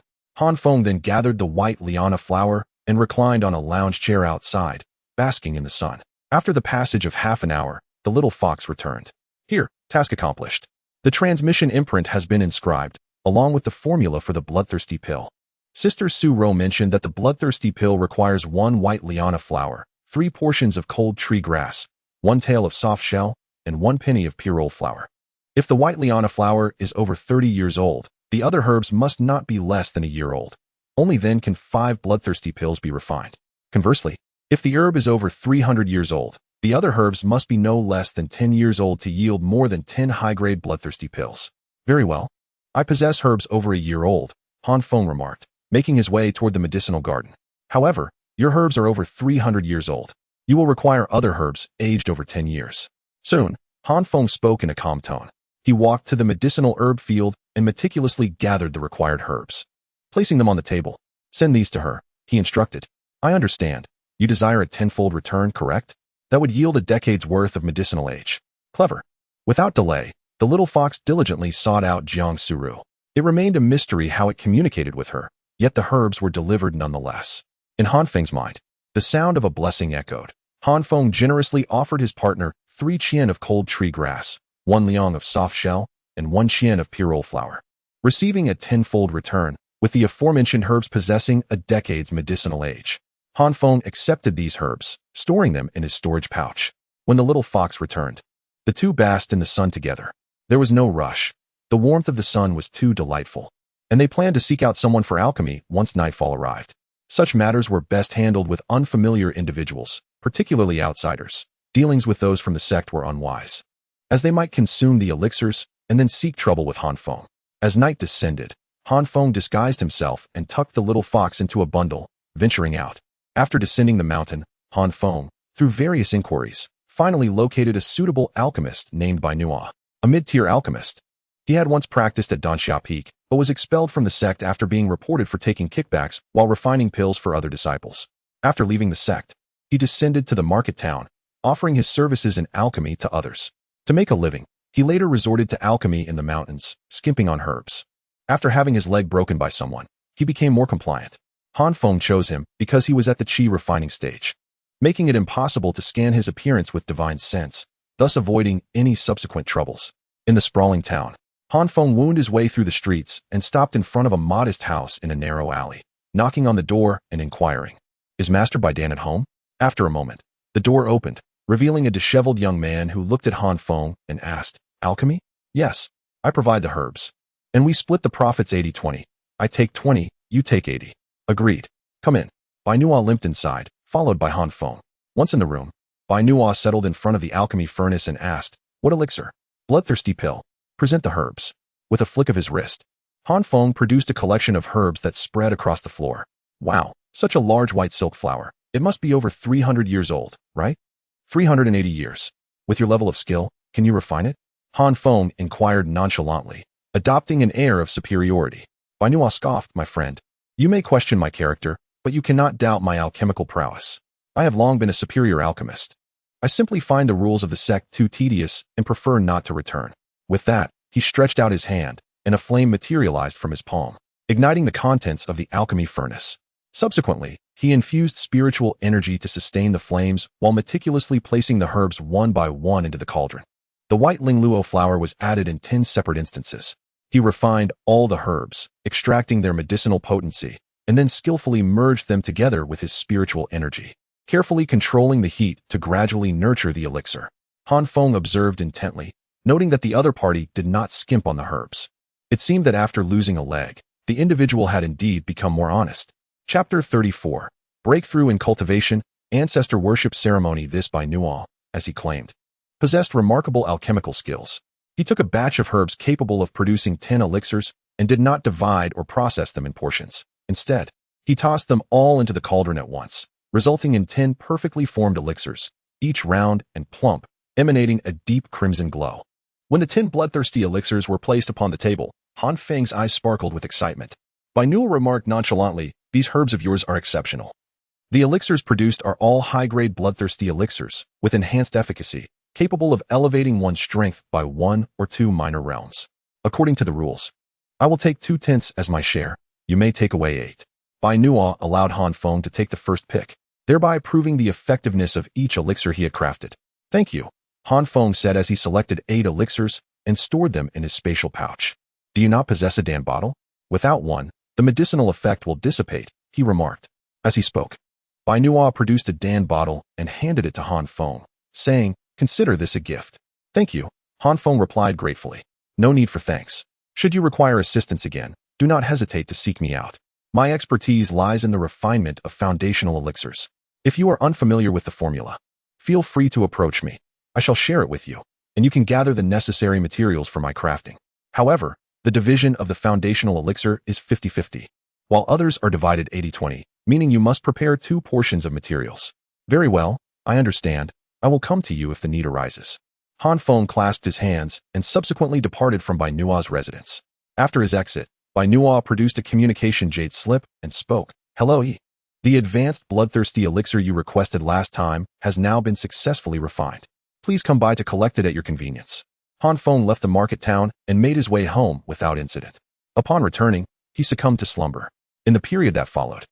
[SPEAKER 1] Feng then gathered the white liana flower and reclined on a lounge chair outside, basking in the sun. After the passage of half an hour, the little fox returned. "Here, task accomplished. The transmission imprint has been inscribed, along with the formula for the bloodthirsty pill." Sister Su Ro mentioned that the bloodthirsty pill requires 1 white liana flower, 3 portions of cold tree grass, 1 tail of soft shell, and 1 penny of pirole flower. If the white liana flower is over 30 years old, the other herbs must not be less than a year old. Only then can 5 bloodthirsty pills be refined. Conversely, if the herb is over 300 years old, the other herbs must be no less than 10 years old to yield more than 10 high-grade bloodthirsty pills. "Very well. I possess herbs over a year old," Feng remarked, making his way toward the medicinal garden. "However, your herbs are over 300 years old. You will require other herbs aged over 10 years. Soon, Feng spoke in a calm tone. He walked to the medicinal herb field and meticulously gathered the required herbs. Placing them on the table, "Send these to her," he instructed. "I understand. You desire a tenfold return, correct? That would yield a decade's worth of medicinal age. Clever." Without delay, the little fox diligently sought out Jiangsu Ro. It remained a mystery how it communicated with her, yet the herbs were delivered nonetheless. In Feng's mind, the sound of a blessing echoed. Feng generously offered his partner 3 qian of cold tree grass, 1 liang of soft shell, and 1 qian of pirole flower, receiving a tenfold return, with the aforementioned herbs possessing a decade's medicinal age. Feng accepted these herbs, storing them in his storage pouch. When the little fox returned, the two basked in the sun together. There was no rush. The warmth of the sun was too delightful, and they planned to seek out someone for alchemy once nightfall arrived. Such matters were best handled with unfamiliar individuals, particularly outsiders. Dealings with those from the sect were unwise, as they might consume the elixirs and then seek trouble with Feng. As night descended, Feng disguised himself and tucked the little fox into a bundle, venturing out. After descending the mountain, Feng, through various inquiries, finally located a suitable alchemist named Bai Nua, a mid-tier alchemist. He had once practiced at Danxia Peak, but was expelled from the sect after being reported for taking kickbacks while refining pills for other disciples. After leaving the sect, he descended to the market town, offering his services in alchemy to others. To make a living, he later resorted to alchemy in the mountains, skimping on herbs. After having his leg broken by someone, he became more compliant. Feng chose him because he was at the qi refining stage, making it impossible to scan his appearance with divine sense, thus avoiding any subsequent troubles. In the sprawling town, Feng wound his way through the streets and stopped in front of a modest house in a narrow alley, knocking on the door and inquiring, "Is Master Baidan at home?" After a moment, the door opened, revealing a disheveled young man who looked at Feng and asked, "Alchemy?" "Yes, I provide the herbs. And we split the profits 80-20. I take 20, you take 80. Agreed. Come in." Bai Nua limped inside, followed by Feng. Once in the room, Bai Nua settled in front of the alchemy furnace and asked, "What elixir?" "Bloodthirsty pill. Present the herbs." With a flick of his wrist, Feng produced a collection of herbs that spread across the floor. "Wow, such a large white silk flower. It must be over 300 years old, right?" 380 years. With your level of skill, can you refine it?" Feng inquired nonchalantly, adopting an air of superiority. Bai Nua scoffed, "My friend, You may question my character, but you cannot doubt my alchemical prowess. I have long been a superior alchemist. I simply find the rules of the sect too tedious and prefer not to return." With that, he stretched out his hand, and a flame materialized from his palm, igniting the contents of the alchemy furnace. Subsequently, he infused spiritual energy to sustain the flames while meticulously placing the herbs one by one into the cauldron. The white lingluo flower was added in 10 separate instances. He refined all the herbs, extracting their medicinal potency, and then skillfully merged them together with his spiritual energy, carefully controlling the heat to gradually nurture the elixir. Feng observed intently, noting that the other party did not skimp on the herbs. It seemed that after losing a leg, the individual had indeed become more honest. Chapter 34. Breakthrough in Cultivation, Ancestor Worship Ceremony. This by Nual, as he claimed, possessed remarkable alchemical skills. He took a batch of herbs capable of producing 10 elixirs and did not divide or process them in portions. Instead, he tossed them all into the cauldron at once, resulting in 10 perfectly formed elixirs, each round and plump, emanating a deep crimson glow. When the 10 bloodthirsty elixirs were placed upon the table, Feng's eyes sparkled with excitement. Nual remarked nonchalantly, "These herbs of yours are exceptional. The elixirs produced are all high-grade bloodthirsty elixirs, with enhanced efficacy, capable of elevating one's strength by 1 or 2 minor realms. According to the rules, I will take 2/10 as my share. You may take away 8. Nual allowed Feng to take the first pick, thereby proving the effectiveness of each elixir he had crafted. "Thank you," Feng said as he selected 8 elixirs and stored them in his spatial pouch. "Do you not possess a Dan bottle? Without one, the medicinal effect will dissipate," he remarked. As he spoke, Nual produced a Dan bottle and handed it to Feng, saying, "Consider this a gift." "Thank you," Feng replied gratefully. "No need for thanks. Should you require assistance again, do not hesitate to seek me out. My expertise lies in the refinement of foundational elixirs. If you are unfamiliar with the formula, feel free to approach me. I shall share it with you, and you can gather the necessary materials for my crafting. However, the division of the foundational elixir is 50-50, while others are divided 80-20, meaning you must prepare 2 portions of materials." "Very well, I understand. I will come to you if the need arises." Feng clasped his hands and subsequently departed from Nual's residence. After his exit, Nual produced a communication jade slip and spoke. "Hello, E. The advanced bloodthirsty elixir you requested last time has now been successfully refined. Please come by to collect it at your convenience." Feng left the market town and made his way home without incident. Upon returning, he succumbed to slumber. In the period that followed,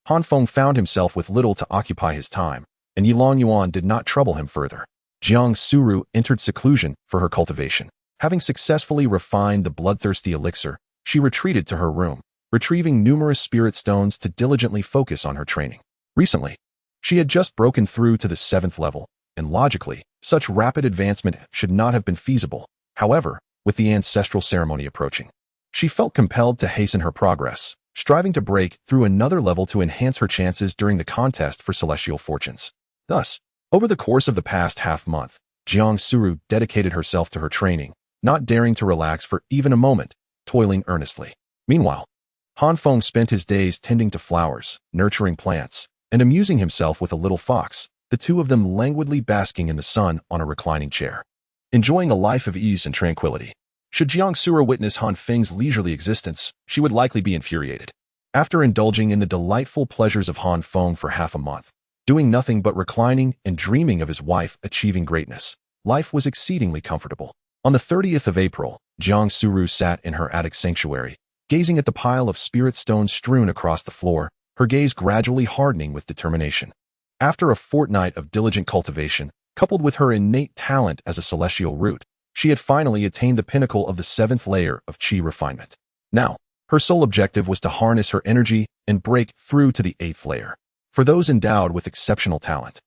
[SPEAKER 1] Feng found himself with little to occupy his time, and Yilong Yuan did not trouble him further. Jiang Suru entered seclusion for her cultivation. Having successfully refined the bloodthirsty elixir, she retreated to her room, retrieving numerous spirit stones to diligently focus on her training. Recently, she had just broken through to the 7th level, and logically, such rapid advancement should not have been feasible. However, with the ancestral ceremony approaching, she felt compelled to hasten her progress, striving to break through another level to enhance her chances during the contest for celestial fortunes. Thus, over the course of the past half-month, Jiang Suru dedicated herself to her training, not daring to relax for even a moment, toiling earnestly. Meanwhile, Feng spent his days tending to flowers, nurturing plants, and amusing himself with a little fox, the two of them languidly basking in the sun on a reclining chair, enjoying a life of ease and tranquility. Should Jiang Suru witness Feng's leisurely existence, she would likely be infuriated. After indulging in the delightful pleasures of Feng for half a month, doing nothing but reclining and dreaming of his wife achieving greatness, life was exceedingly comfortable. On the 30th of April, Jiang Suru sat in her attic sanctuary, gazing at the pile of spirit stones strewn across the floor, her gaze gradually hardening with determination. After a fortnight of diligent cultivation, coupled with her innate talent as a celestial root, she had finally attained the pinnacle of the 7th layer of qi refinement. Now, her sole objective was to harness her energy and break through to the 8th layer. For those endowed with exceptional talent,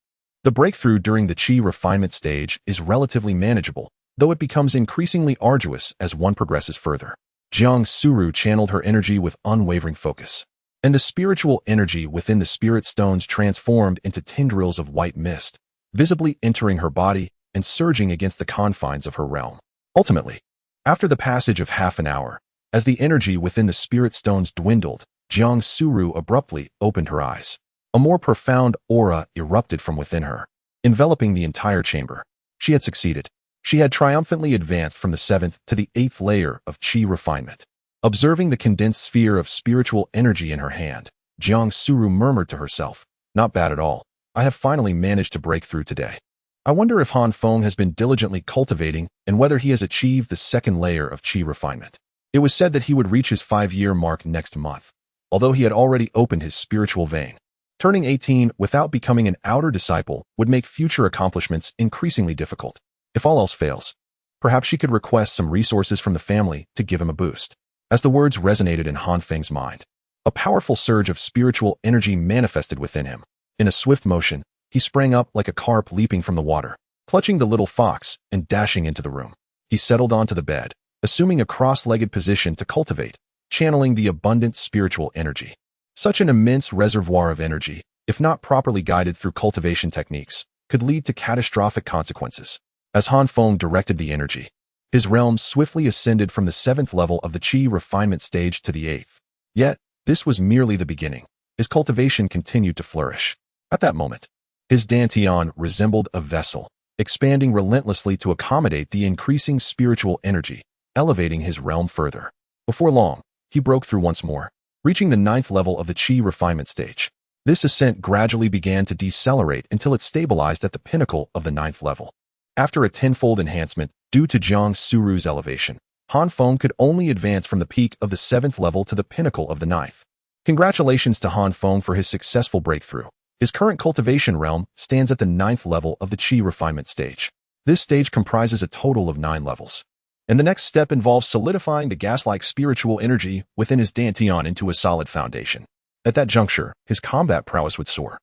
[SPEAKER 1] the breakthrough during the qi refinement stage is relatively manageable, though it becomes increasingly arduous as one progresses further. Jiang Suru channeled her energy with unwavering focus, and the spiritual energy within the spirit stones transformed into tendrils of white mist, visibly entering her body and surging against the confines of her realm. Ultimately, after the passage of half an hour, as the energy within the spirit stones dwindled, Jiang Suru abruptly opened her eyes. A more profound aura erupted from within her, enveloping the entire chamber. She had succeeded. She had triumphantly advanced from the 7th to the 8th layer of qi refinement. Observing the condensed sphere of spiritual energy in her hand, Jiang Suru murmured to herself, "Not bad at all. I have finally managed to break through today. I wonder if Feng has been diligently cultivating and whether he has achieved the second layer of qi refinement." It was said that he would reach his 5-year mark next month, although he had already opened his spiritual vein. Turning 18 without becoming an outer disciple would make future accomplishments increasingly difficult. If all else fails, perhaps she could request some resources from the family to give him a boost. As the words resonated in Feng's mind, a powerful surge of spiritual energy manifested within him. In a swift motion, he sprang up like a carp leaping from the water, clutching the little fox and dashing into the room. He settled onto the bed, assuming a cross-legged position to cultivate, channeling the abundant spiritual energy. Such an immense reservoir of energy, if not properly guided through cultivation techniques, could lead to catastrophic consequences. As Feng directed the energy, his realm swiftly ascended from the 7th level of the qi refinement stage to the 8th. Yet, this was merely the beginning. His cultivation continued to flourish. At that moment, his dantian resembled a vessel, expanding relentlessly to accommodate the increasing spiritual energy, elevating his realm further. Before long, he broke through once more, reaching the 9th level of the qi refinement stage. This ascent gradually began to decelerate until it stabilized at the pinnacle of the 9th level. After a tenfold enhancement due to Jiang Suru's elevation, Feng could only advance from the peak of the 7th level to the pinnacle of the 9th. Congratulations to Feng for his successful breakthrough. His current cultivation realm stands at the 9th level of the qi refinement stage. This stage comprises a total of 9 levels, and the next step involves solidifying the gas-like spiritual energy within his dantian into a solid foundation. At that juncture, his combat prowess would soar,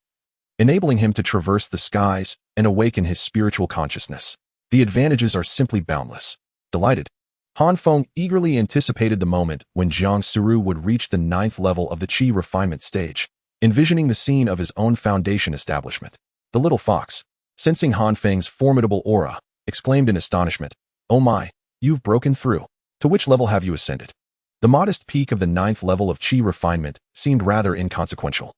[SPEAKER 1] enabling him to traverse the skies and awaken his spiritual consciousness. The advantages are simply boundless. Delighted, Feng eagerly anticipated the moment when Jiang Suru would reach the 9th level of the qi refinement stage, envisioning the scene of his own foundation establishment. The little fox, sensing Feng's formidable aura, exclaimed in astonishment, "Oh my, you've broken through. To which level have you ascended?" The modest peak of the 9th level of qi refinement seemed rather inconsequential.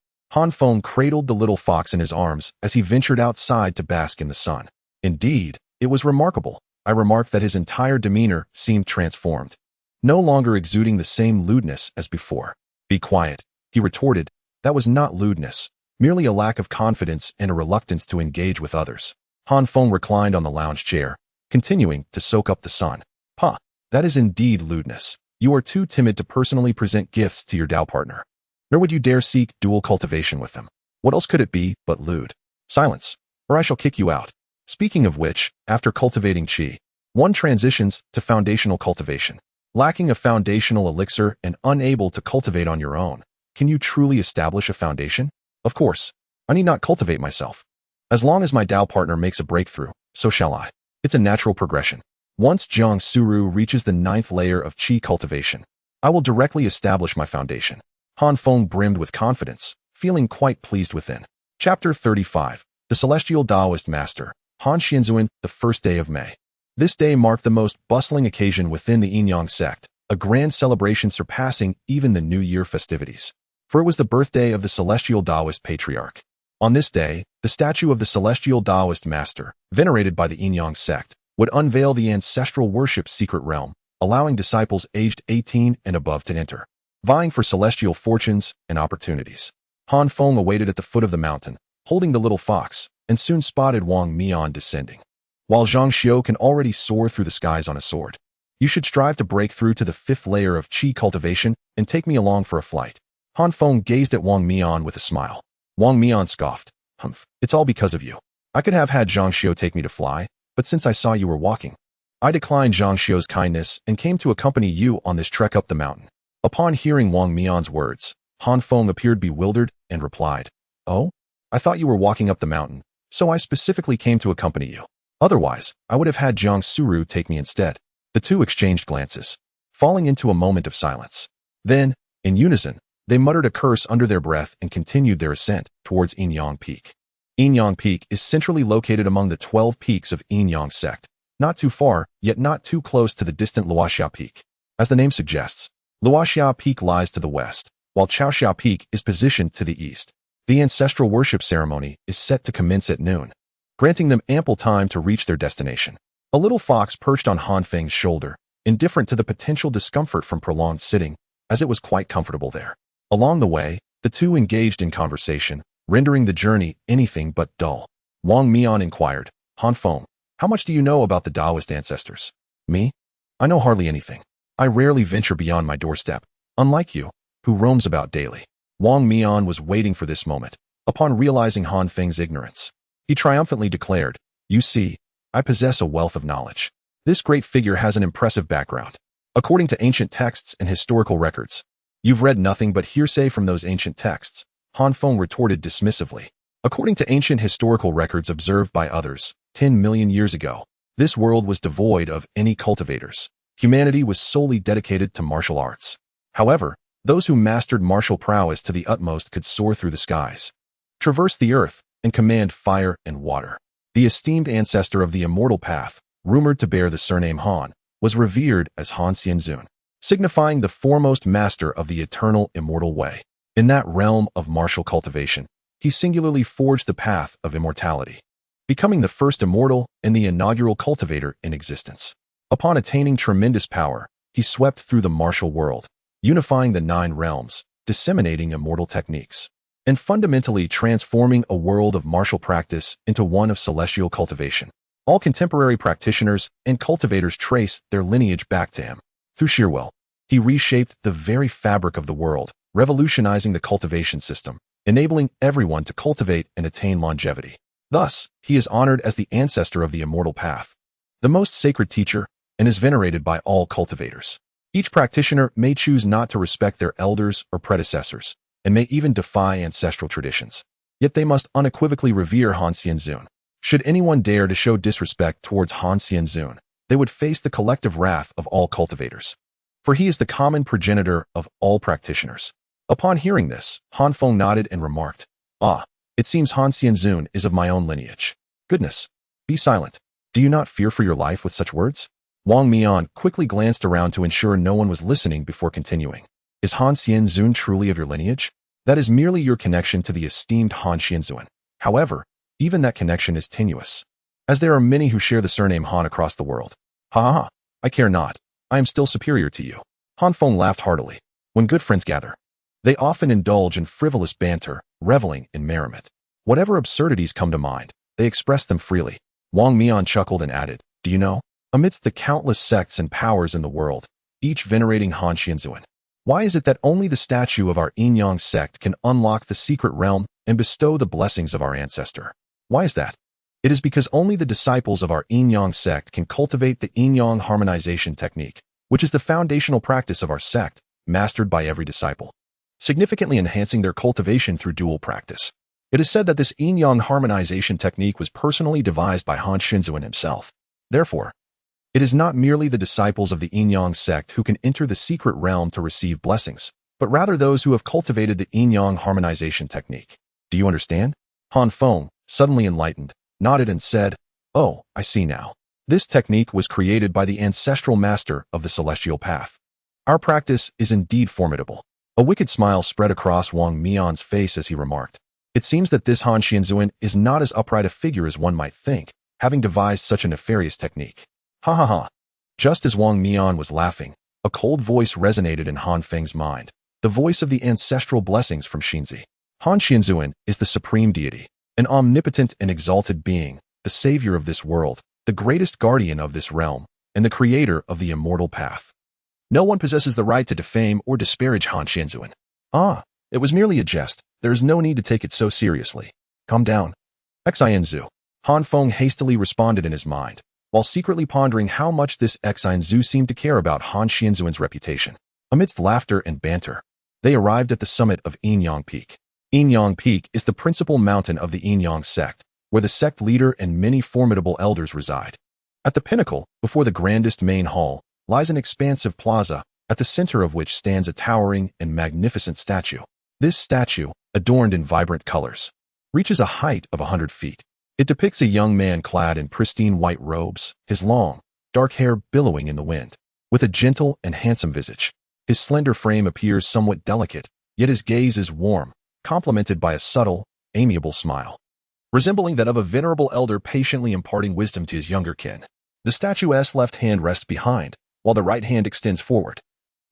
[SPEAKER 1] Feng cradled the little fox in his arms as he ventured outside to bask in the sun. Indeed, it was remarkable. I remarked that his entire demeanor seemed transformed, no longer exuding the same lewdness as before. "Be quiet," he retorted. "That was not lewdness, merely a lack of confidence and a reluctance to engage with others." Feng reclined on the lounge chair, continuing to soak up the sun. "Pa, that is indeed lewdness. You are too timid to personally present gifts to your Tao partner. Nor would you dare seek dual cultivation with them. What else could it be but lewd? Silence, or I shall kick you out." Speaking of which, after cultivating qi, one transitions to foundational cultivation. Lacking a foundational elixir and unable to cultivate on your own, can you truly establish a foundation? Of course, I need not cultivate myself. As long as my Tao partner makes a breakthrough, so shall I. It's a natural progression. Once Jiang Suru reaches the 9th layer of qi cultivation, I will directly establish my foundation. Feng brimmed with confidence, feeling quite pleased within. Chapter 35. The Celestial Taoist Master, Han Xianzuan, the first day of May. This day marked the most bustling occasion within the Yin-Yang sect, a grand celebration surpassing even the New Year festivities. For it was the birthday of the Celestial Taoist Patriarch. On this day, the statue of the Celestial Taoist Master, venerated by the Yin-Yang sect, would unveil the ancestral worship secret realm, allowing disciples aged 18 and above to enter, vying for celestial fortunes and opportunities. Feng awaited at the foot of the mountain, holding the little fox, and soon spotted Wang Mian descending. While Zhang Xiu can already soar through the skies on a sword, you should strive to break through to the 5th layer of qi cultivation and take me along for a flight. Feng gazed at Wang Mian with a smile. Wang Mian scoffed. "Humph, it's all because of you. I could have had Zhang Xiu take me to fly, but since I saw you were walking, I declined Zhang Xiu's kindness and came to accompany you on this trek up the mountain." Upon hearing Wang Mian's words, Feng appeared bewildered and replied, "Oh, I thought you were walking up the mountain, so I specifically came to accompany you. Otherwise, I would have had Jiang Suru take me instead." The two exchanged glances, falling into a moment of silence. Then, in unison, they muttered a curse under their breath and continued their ascent towards Yin-Yang Peak. Yin-Yang Peak is centrally located among the 12 peaks of Yin-Yang sect, not too far, yet not too close to the distant Luoxia Peak. As the name suggests, Luoxia Peak lies to the west, while Chaoxia Peak is positioned to the east. The ancestral worship ceremony is set to commence at noon, granting them ample time to reach their destination. A little fox perched on Feng's shoulder, indifferent to the potential discomfort from prolonged sitting, as it was quite comfortable there. Along the way, the two engaged in conversation, rendering the journey anything but dull. Wang Mian inquired, Han Feng, how much do you know about the Taoist ancestors? Me? I know hardly anything. I rarely venture beyond my doorstep, unlike you, who roams about daily. Wang Mian was waiting for this moment. Upon realizing Han Feng's ignorance, he triumphantly declared, you see, I possess a wealth of knowledge. This great figure has an impressive background. According to ancient texts and historical records, you've read nothing but hearsay from those ancient texts, Han Feng retorted dismissively. According to ancient historical records observed by others, 10 million years ago, this world was devoid of any cultivators. Humanity was solely dedicated to martial arts. However, those who mastered martial prowess to the utmost could soar through the skies, traverse the earth, and command fire and water. The esteemed ancestor of the immortal path, rumored to bear the surname Han, was revered as Han Xianzun, signifying the foremost master of the eternal immortal way. In that realm of martial cultivation, he singularly forged the path of immortality, becoming the first immortal and the inaugural cultivator in existence. Upon attaining tremendous power, he swept through the martial world, unifying the 9 realms, disseminating immortal techniques, and fundamentally transforming a world of martial practice into one of celestial cultivation. All contemporary practitioners and cultivators trace their lineage back to him. Through sheer will, he reshaped the very fabric of the world, revolutionizing the cultivation system, enabling everyone to cultivate and attain longevity. Thus, he is honored as the ancestor of the immortal path, the most sacred teacher, and is venerated by all cultivators. Each practitioner may choose not to respect their elders or predecessors, and may even defy ancestral traditions. Yet they must unequivocally revere Han Xianzun. Should anyone dare to show disrespect towards Han Xianzun, they would face the collective wrath of all cultivators. For he is the common progenitor of all practitioners. Upon hearing this, Han Feng nodded and remarked, Ah, it seems Han Xianzun is of my own lineage. Goodness, be silent. Do you not fear for your life with such words? Wang Mian quickly glanced around to ensure no one was listening before continuing. Is Han Xianzun truly of your lineage? That is merely your connection to the esteemed Han Xianzun. However, even that connection is tenuous, as there are many who share the surname Han across the world. Ha ha ha, I care not. I am still superior to you. Han Feng laughed heartily. When good friends gather, they often indulge in frivolous banter, reveling in merriment. Whatever absurdities come to mind, they express them freely. Wang Mian chuckled and added, do you know, amidst the countless sects and powers in the world, each venerating Han Xianzun, why is it that only the statue of our Yin-Yang sect can unlock the secret realm and bestow the blessings of our ancestor? Why is that? It is because only the disciples of our Yin-Yang sect can cultivate the Yin-Yang harmonization technique, which is the foundational practice of our sect, mastered by every disciple, significantly enhancing their cultivation through dual practice. It is said that this Yin-Yang harmonization technique was personally devised by Han Xianzun himself. Therefore, it is not merely the disciples of the Yin-Yang sect who can enter the secret realm to receive blessings, but rather those who have cultivated the Yin-Yang harmonization technique. Do you understand? Han Feng, suddenly enlightened, nodded and said, Oh, I see now. This technique was created by the ancestral master of the celestial path. Our practice is indeed formidable. A wicked smile spread across Wang Mian's face as he remarked, It seems that this Han Xianzun is not as upright a figure as one might think, having devised such a nefarious technique. Ha ha ha. Just as Wang Mian was laughing, a cold voice resonated in Han Feng's mind, the voice of the ancestral blessings from Xinzi. Han Xianzun is the supreme deity, an omnipotent and exalted being, the savior of this world, the greatest guardian of this realm, and the creator of the immortal path. No one possesses the right to defame or disparage Han Xianzun. Ah, it was merely a jest. There is no need to take it so seriously. Calm down. Xianzu. Han Feng hastily responded in his mind, while secretly pondering how much this Xianzu seemed to care about Han Xianzun's reputation. Amidst laughter and banter, they arrived at the summit of Yin-Yang Peak. Yin-Yang Peak is the principal mountain of the Yin-Yang sect, where the sect leader and many formidable elders reside. At the pinnacle, before the grandest main hall, lies an expansive plaza, at the center of which stands a towering and magnificent statue. This statue, adorned in vibrant colors, reaches a height of 100 feet. It depicts a young man clad in pristine white robes, his long, dark hair billowing in the wind, with a gentle and handsome visage. His slender frame appears somewhat delicate, yet his gaze is warm, complemented by a subtle, amiable smile, resembling that of a venerable elder patiently imparting wisdom to his younger kin. The statue's left hand rests behind, while the right hand extends forward,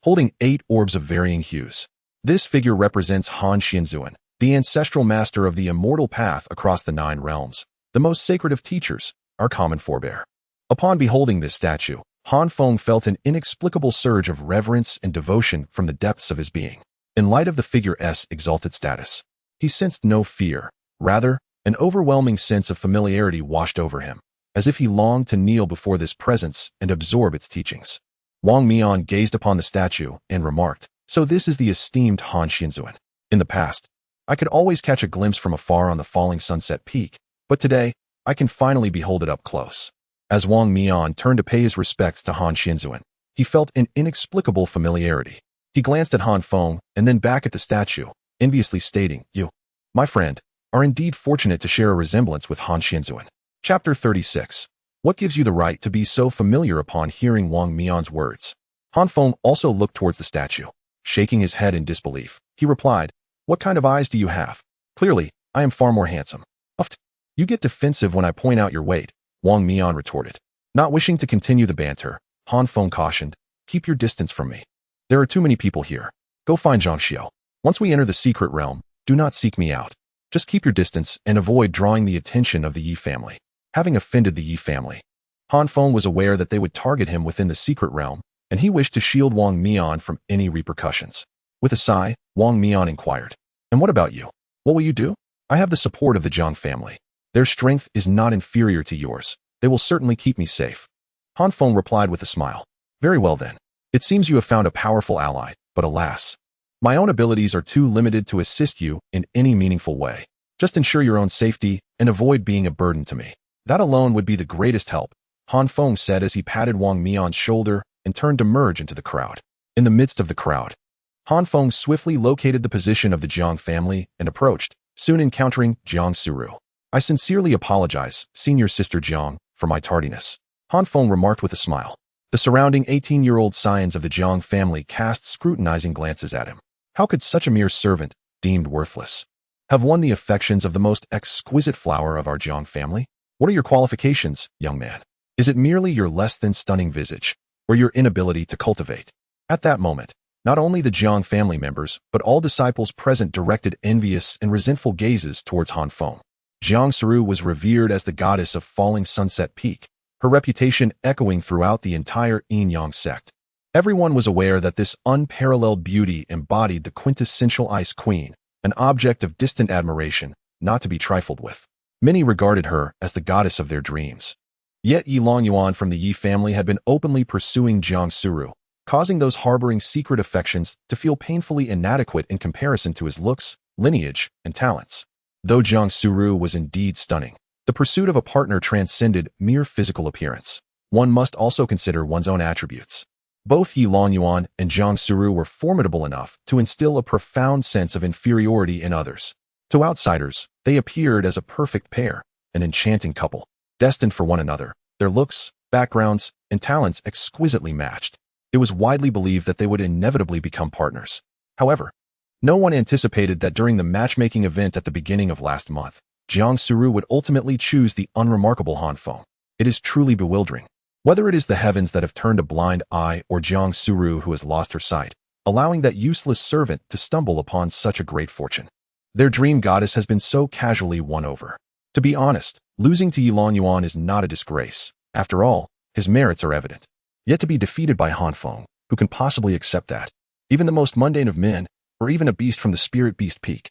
[SPEAKER 1] holding 8 orbs of varying hues. This figure represents Han Xianzuan, the ancestral master of the immortal path across the 9 realms, the most sacred of teachers, our common forebear. Upon beholding this statue, Han Feng felt an inexplicable surge of reverence and devotion from the depths of his being. In light of the figure's exalted status, he sensed no fear. Rather, an overwhelming sense of familiarity washed over him, as if he longed to kneel before this presence and absorb its teachings. Wang Mian gazed upon the statue and remarked, "So this is the esteemed Han Xianzuan. In the past, I could always catch a glimpse from afar on the falling sunset peak, but today, I can finally behold it up close." As Wang Mian turned to pay his respects to Han Xianzuan, he felt an inexplicable familiarity. He glanced at Han Feng and then back at the statue, enviously stating, "You, my friend, are indeed fortunate to share a resemblance with Han Xianzuan." Chapter 36. What gives you the right to be so familiar? Upon hearing Wang Mian's words, Han Feng also looked towards the statue. Shaking his head in disbelief, he replied, "What kind of eyes do you have? Clearly, I am far more handsome." "Uft. You get defensive when I point out your weight," Wang Mian retorted. Not wishing to continue the banter, Han Feng cautioned, "Keep your distance from me. There are too many people here. Go find Zhang Xiao. Once we enter the secret realm, do not seek me out. Just keep your distance and avoid drawing the attention of the Yi family." Having offended the Yi family, Han Feng was aware that they would target him within the secret realm, and he wished to shield Wang Mian from any repercussions. With a sigh, Wang Mian inquired, "And what about you? What will you do?" "I have the support of the Zhang family. Their strength is not inferior to yours. They will certainly keep me safe." Han Feng replied with a smile. "Very well then. It seems you have found a powerful ally, but alas, my own abilities are too limited to assist you in any meaningful way. Just ensure your own safety and avoid being a burden to me. That alone would be the greatest help," Han Feng said as he patted Wang Mian's shoulder and turned to merge into the crowd. In the midst of the crowd, Han Feng swiftly located the position of the Jiang family and approached, soon encountering Jiang Suru. "I sincerely apologize, senior sister Jiang, for my tardiness," Han Feng remarked with a smile. The surrounding 18-year-old scions of the Jiang family cast scrutinizing glances at him. How could such a mere servant, deemed worthless, have won the affections of the most exquisite flower of our Jiang family? What are your qualifications, young man? Is it merely your less than stunning visage, or your inability to cultivate? At that moment, not only the Jiang family members, but all disciples present directed envious and resentful gazes towards Han Feng. Jiang Suru was revered as the goddess of falling sunset peak, her reputation echoing throughout the entire Yin-Yang sect. Everyone was aware that this unparalleled beauty embodied the quintessential Ice Queen, an object of distant admiration, not to be trifled with. Many regarded her as the goddess of their dreams. Yet Yi Longyuan from the Yi family had been openly pursuing Jiang Suru, causing those harboring secret affections to feel painfully inadequate in comparison to his looks, lineage, and talents. Though Jiang Suru was indeed stunning, the pursuit of a partner transcended mere physical appearance. One must also consider one's own attributes. Both Yi Longyuan and Jiang Suru were formidable enough to instill a profound sense of inferiority in others. To outsiders, they appeared as a perfect pair, an enchanting couple, destined for one another, their looks, backgrounds, and talents exquisitely matched. It was widely believed that they would inevitably become partners. However, no one anticipated that during the matchmaking event at the beginning of last month, Jiang Suru would ultimately choose the unremarkable Han Feng. It is truly bewildering. Whether it is the heavens that have turned a blind eye or Jiang Suru who has lost her sight, allowing that useless servant to stumble upon such a great fortune. Their dream goddess has been so casually won over. To be honest, losing to Yi Longyuan is not a disgrace. After all, his merits are evident. Yet to be defeated by Han Feng, who can possibly accept that? Even the most mundane of men, or even a beast from the Spirit Beast Peak,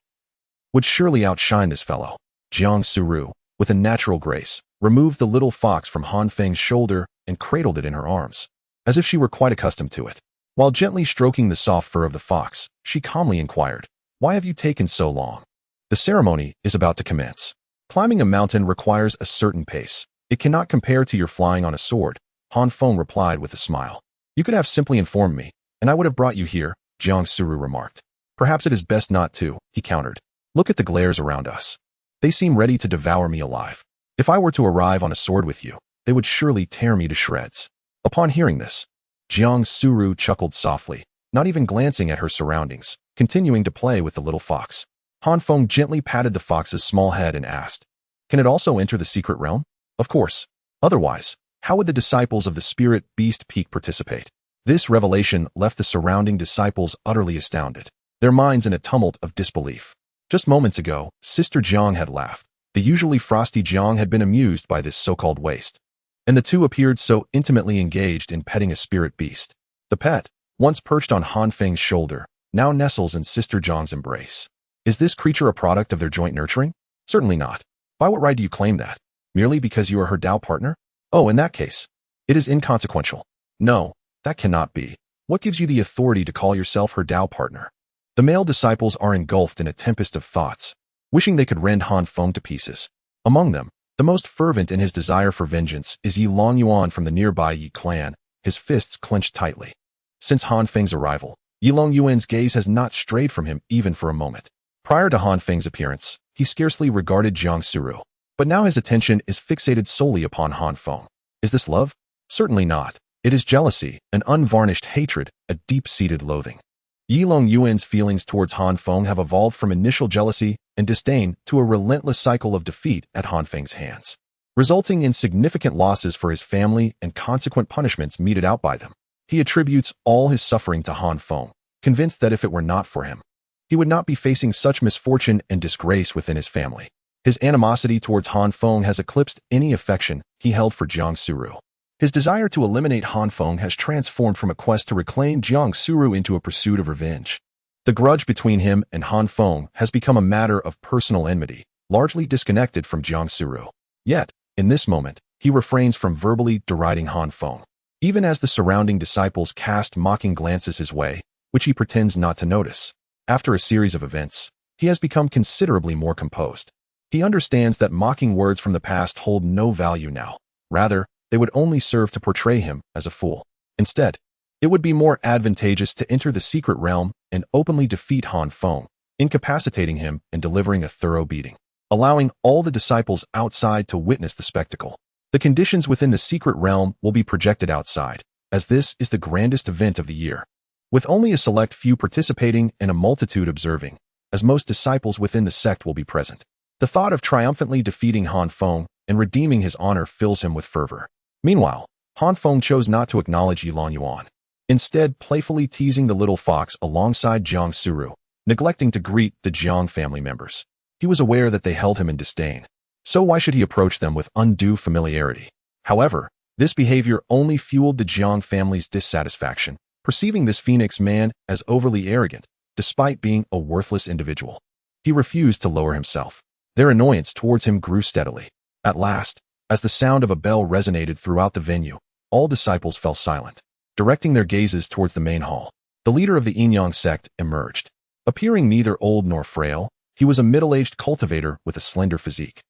[SPEAKER 1] would surely outshine this fellow. Jiang Suru, with a natural grace, removed the little fox from Han Feng's shoulder and cradled it in her arms, as if she were quite accustomed to it. While gently stroking the soft fur of the fox, she calmly inquired, "Why have you taken so long? The ceremony is about to commence. Climbing a mountain requires a certain pace. It cannot compare to your flying on a sword," Han Feng replied with a smile. "You could have simply informed me, and I would have brought you here," Jiang Suru remarked. "Perhaps it is best not to," he countered. "Look at the glares around us. They seem ready to devour me alive. If I were to arrive on a sword with you, they would surely tear me to shreds." Upon hearing this, Jiang Suru chuckled softly, not even glancing at her surroundings, continuing to play with the little fox. Han Feng gently patted the fox's small head and asked, "Can it also enter the secret realm?" "Of course. Otherwise, How would the disciples of the spirit beast peak participate? This revelation left the surrounding disciples utterly astounded, their minds in a tumult of disbelief. Just moments ago, Sister Jiang had laughed. The usually frosty Jiang had been amused by this so-called waste. And the two appeared so intimately engaged in petting a spirit beast. The pet, once perched on Han Feng's shoulder, now nestles in Sister Jiang's embrace. Is this creature a product of their joint nurturing? Certainly not. By what right do you claim that? Merely because you are her Tao partner? Oh, in that case, it is inconsequential. No, that cannot be. What gives you the authority to call yourself her Tao partner? The male disciples are engulfed in a tempest of thoughts, wishing they could rend Han Feng to pieces. Among them, the most fervent in his desire for vengeance is Yi Longyuan from the nearby Yi clan, his fists clenched tightly. Since Han Feng's arrival, Yi Longyuan's gaze has not strayed from him even for a moment. Prior to Han Feng's appearance, he scarcely regarded Jiang Suru, but now his attention is fixated solely upon Han Feng. Is this love? Certainly not. It is jealousy, an unvarnished hatred, a deep-seated loathing. Yi Longyuan's feelings towards Han Feng have evolved from initial jealousy and disdain to a relentless cycle of defeat at Han Feng's hands, resulting in significant losses for his family and consequent punishments meted out by them. He attributes all his suffering to Han Feng, convinced that if it were not for him, he would not be facing such misfortune and disgrace within his family. His animosity towards Han Feng has eclipsed any affection he held for Jiang Suru. His desire to eliminate Han Feng has transformed from a quest to reclaim Jiang Suru into a pursuit of revenge. The grudge between him and Han Feng has become a matter of personal enmity, largely disconnected from Jiang Suru. Yet, in this moment, he refrains from verbally deriding Han Feng, even as the surrounding disciples cast mocking glances his way, which he pretends not to notice. After a series of events, he has become considerably more composed. He understands that mocking words from the past hold no value now. Rather, they would only serve to portray him as a fool. Instead, it would be more advantageous to enter the secret realm and openly defeat Han Feng, incapacitating him and delivering a thorough beating, allowing all the disciples outside to witness the spectacle. The conditions within the secret realm will be projected outside, as this is the grandest event of the year, with only a select few participating and a multitude observing, as most disciples within the sect will be present. The thought of triumphantly defeating Han Feng and redeeming his honor fills him with fervor. Meanwhile, Han Feng chose not to acknowledge Yi Longyuan, instead playfully teasing the little fox alongside Jiang Suru, neglecting to greet the Jiang family members. He was aware that they held him in disdain, so why should he approach them with undue familiarity? However, this behavior only fueled the Jiang family's dissatisfaction, perceiving this Phoenix man as overly arrogant, despite being a worthless individual. He refused to lower himself. Their annoyance towards him grew steadily. At last, as the sound of a bell resonated throughout the venue, all disciples fell silent, directing their gazes towards the main hall. The leader of the Yin-Yang sect emerged. Appearing neither old nor frail, he was a middle-aged cultivator with a slender physique,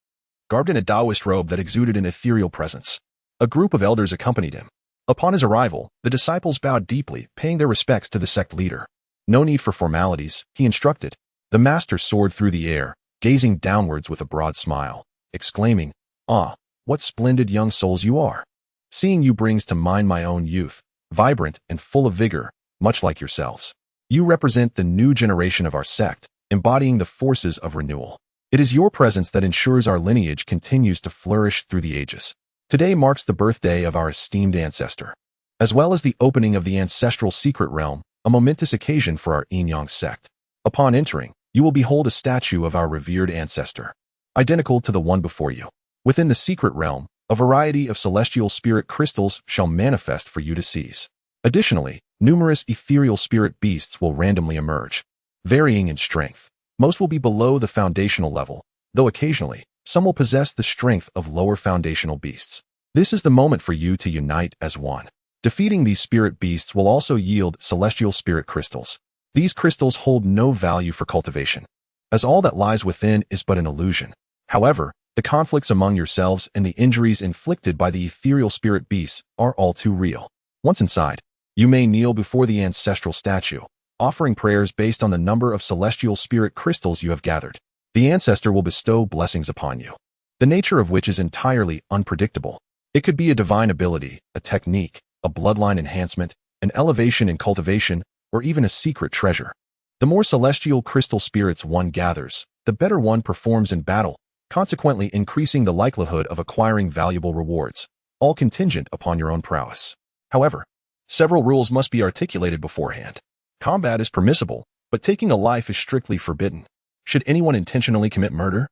[SPEAKER 1] garbed in a Taoist robe that exuded an ethereal presence. A group of elders accompanied him. Upon his arrival, the disciples bowed deeply, paying their respects to the sect leader. No need for formalities, he instructed. The master soared through the air, gazing downwards with a broad smile, exclaiming, "Ah, what splendid young souls you are! Seeing you brings to mind my own youth, vibrant and full of vigor, much like yourselves. You represent the new generation of our sect, embodying the forces of renewal. It is your presence that ensures our lineage continues to flourish through the ages. Today marks the birthday of our esteemed ancestor, as well as the opening of the ancestral secret realm, a momentous occasion for our Yin-Yang sect. Upon entering, you will behold a statue of our revered ancestor, identical to the one before you. Within the secret realm, a variety of celestial spirit crystals shall manifest for you to seize. Additionally, numerous ethereal spirit beasts will randomly emerge, varying in strength. Most will be below the foundational level, though occasionally, some will possess the strength of lower foundational beasts. This is the moment for you to unite as one. Defeating these spirit beasts will also yield celestial spirit crystals. These crystals hold no value for cultivation, as all that lies within is but an illusion. However, the conflicts among yourselves and the injuries inflicted by the ethereal spirit beasts are all too real. Once inside, you may kneel before the ancestral statue, offering prayers based on the number of celestial spirit crystals you have gathered. The ancestor will bestow blessings upon you, the nature of which is entirely unpredictable. It could be a divine ability, a technique, a bloodline enhancement, an elevation in cultivation, or even a secret treasure. The more celestial crystal spirits one gathers, the better one performs in battle, consequently increasing the likelihood of acquiring valuable rewards. all contingent upon your own prowess. However, several rules must be articulated beforehand. Combat is permissible, but taking a life is strictly forbidden. Should anyone intentionally commit murder,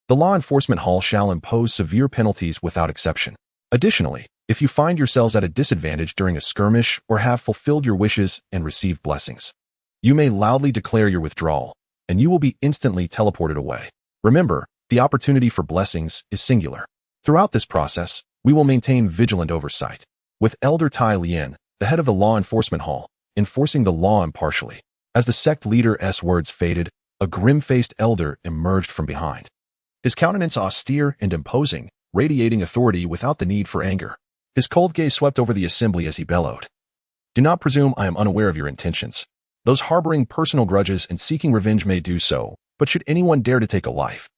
[SPEAKER 1] the law enforcement hall shall impose severe penalties without exception. Additionally, if you find yourselves at a disadvantage during a skirmish or have fulfilled your wishes and received blessings, you may loudly declare your withdrawal, and you will be instantly teleported away. Remember, the opportunity for blessings is singular. Throughout this process, we will maintain vigilant oversight, with Elder Tai Lien, the head of the law enforcement hall, enforcing the law impartially. As the sect leader's words faded, a grim-faced elder emerged from behind. His countenance austere and imposing, radiating authority without the need for anger. His cold gaze swept over the assembly as he bellowed. Do not presume I am unaware of your intentions. Those harboring personal grudges and seeking revenge may do so, but should anyone dare to take a life,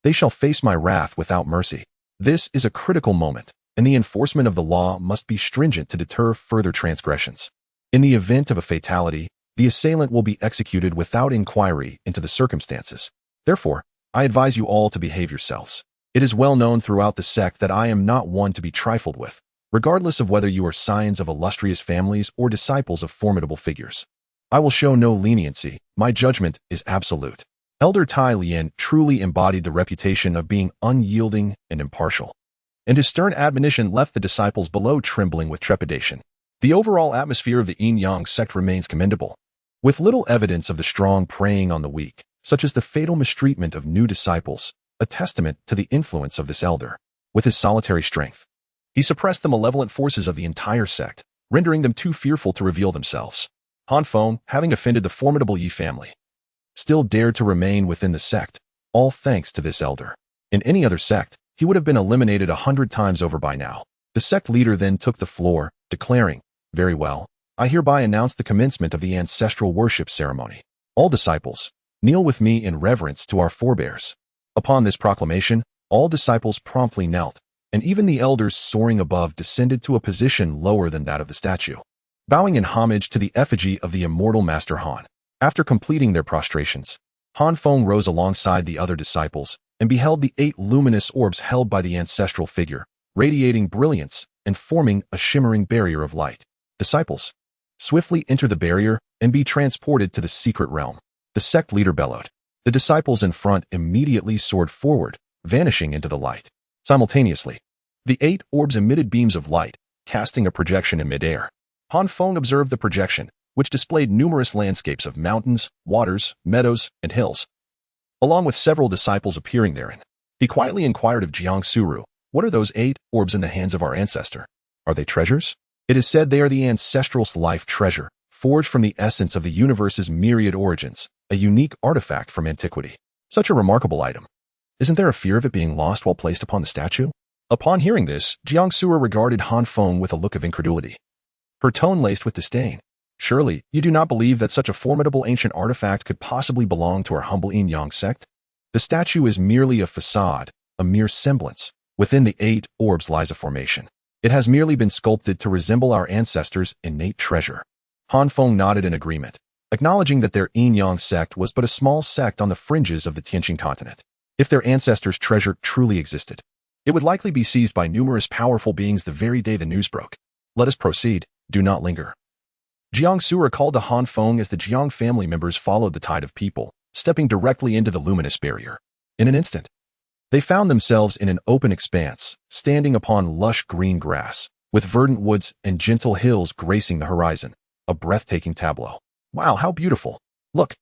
[SPEAKER 1] they shall face my wrath without mercy. This is a critical moment, and the enforcement of the law must be stringent to deter further transgressions. In the event of a fatality, the assailant will be executed without inquiry into the circumstances. Therefore, I advise you all to behave yourselves. It is well known throughout the sect that I am not one to be trifled with, regardless of whether you are scions of illustrious families or disciples of formidable figures. I will show no leniency. My judgment is absolute. Elder Tai Lien truly embodied the reputation of being unyielding and impartial, and his stern admonition left the disciples below trembling with trepidation. The overall atmosphere of the Yin-Yang sect remains commendable, with little evidence of the strong preying on the weak, such as the fatal mistreatment of new disciples, a testament to the influence of this elder. With his solitary strength, he suppressed the malevolent forces of the entire sect, rendering them too fearful to reveal themselves. Han Feng, having offended the formidable Yi family, still dared to remain within the sect, all thanks to this elder. In any other sect, he would have been eliminated 100 times over by now. The sect leader then took the floor, declaring, "Very well, I hereby announce the commencement of the ancestral worship ceremony. All disciples, kneel with me in reverence to our forebears." Upon this proclamation, all disciples promptly knelt, and even the elders soaring above descended to a position lower than that of the statue, bowing in homage to the effigy of the immortal Master Han. After completing their prostrations, Han Feng rose alongside the other disciples and beheld the 8 luminous orbs held by the ancestral figure, radiating brilliance and forming a shimmering barrier of light. Disciples, swiftly enter the barrier and be transported to the secret realm. The sect leader bellowed. The disciples in front immediately soared forward, vanishing into the light. Simultaneously, the 8 orbs emitted beams of light, casting a projection in midair. Han Feng observed the projection, which displayed numerous landscapes of mountains, waters, meadows, and hills, along with several disciples appearing therein. He quietly inquired of Jiang Suru, "What are those 8 orbs in the hands of our ancestor? Are they treasures?" It is said they are the ancestral's life treasure, forged from the essence of the universe's myriad origins, a unique artifact from antiquity. Such a remarkable item. Isn't there a fear of it being lost while placed upon the statue? Upon hearing this, Jiang Suru regarded Han Feng with a look of incredulity, her tone laced with disdain. "Surely, you do not believe that such a formidable ancient artifact could possibly belong to our humble Yin-Yang sect? The statue is merely a facade, a mere semblance. Within the 8 orbs lies a formation. It has merely been sculpted to resemble our ancestors' innate treasure." Han Feng nodded in agreement, acknowledging that their Yin-Yang sect was but a small sect on the fringes of the Tianqing continent. If their ancestors' treasure truly existed, it would likely be seized by numerous powerful beings the very day the news broke. Let us proceed. Do not linger. Jiang Sura called to Han Feng as the Jiang family members followed the tide of people, stepping directly into the luminous barrier. In an instant, they found themselves in an open expanse, standing upon lush green grass, with verdant woods and gentle hills gracing the horizon, a breathtaking tableau. Wow, how beautiful. Look,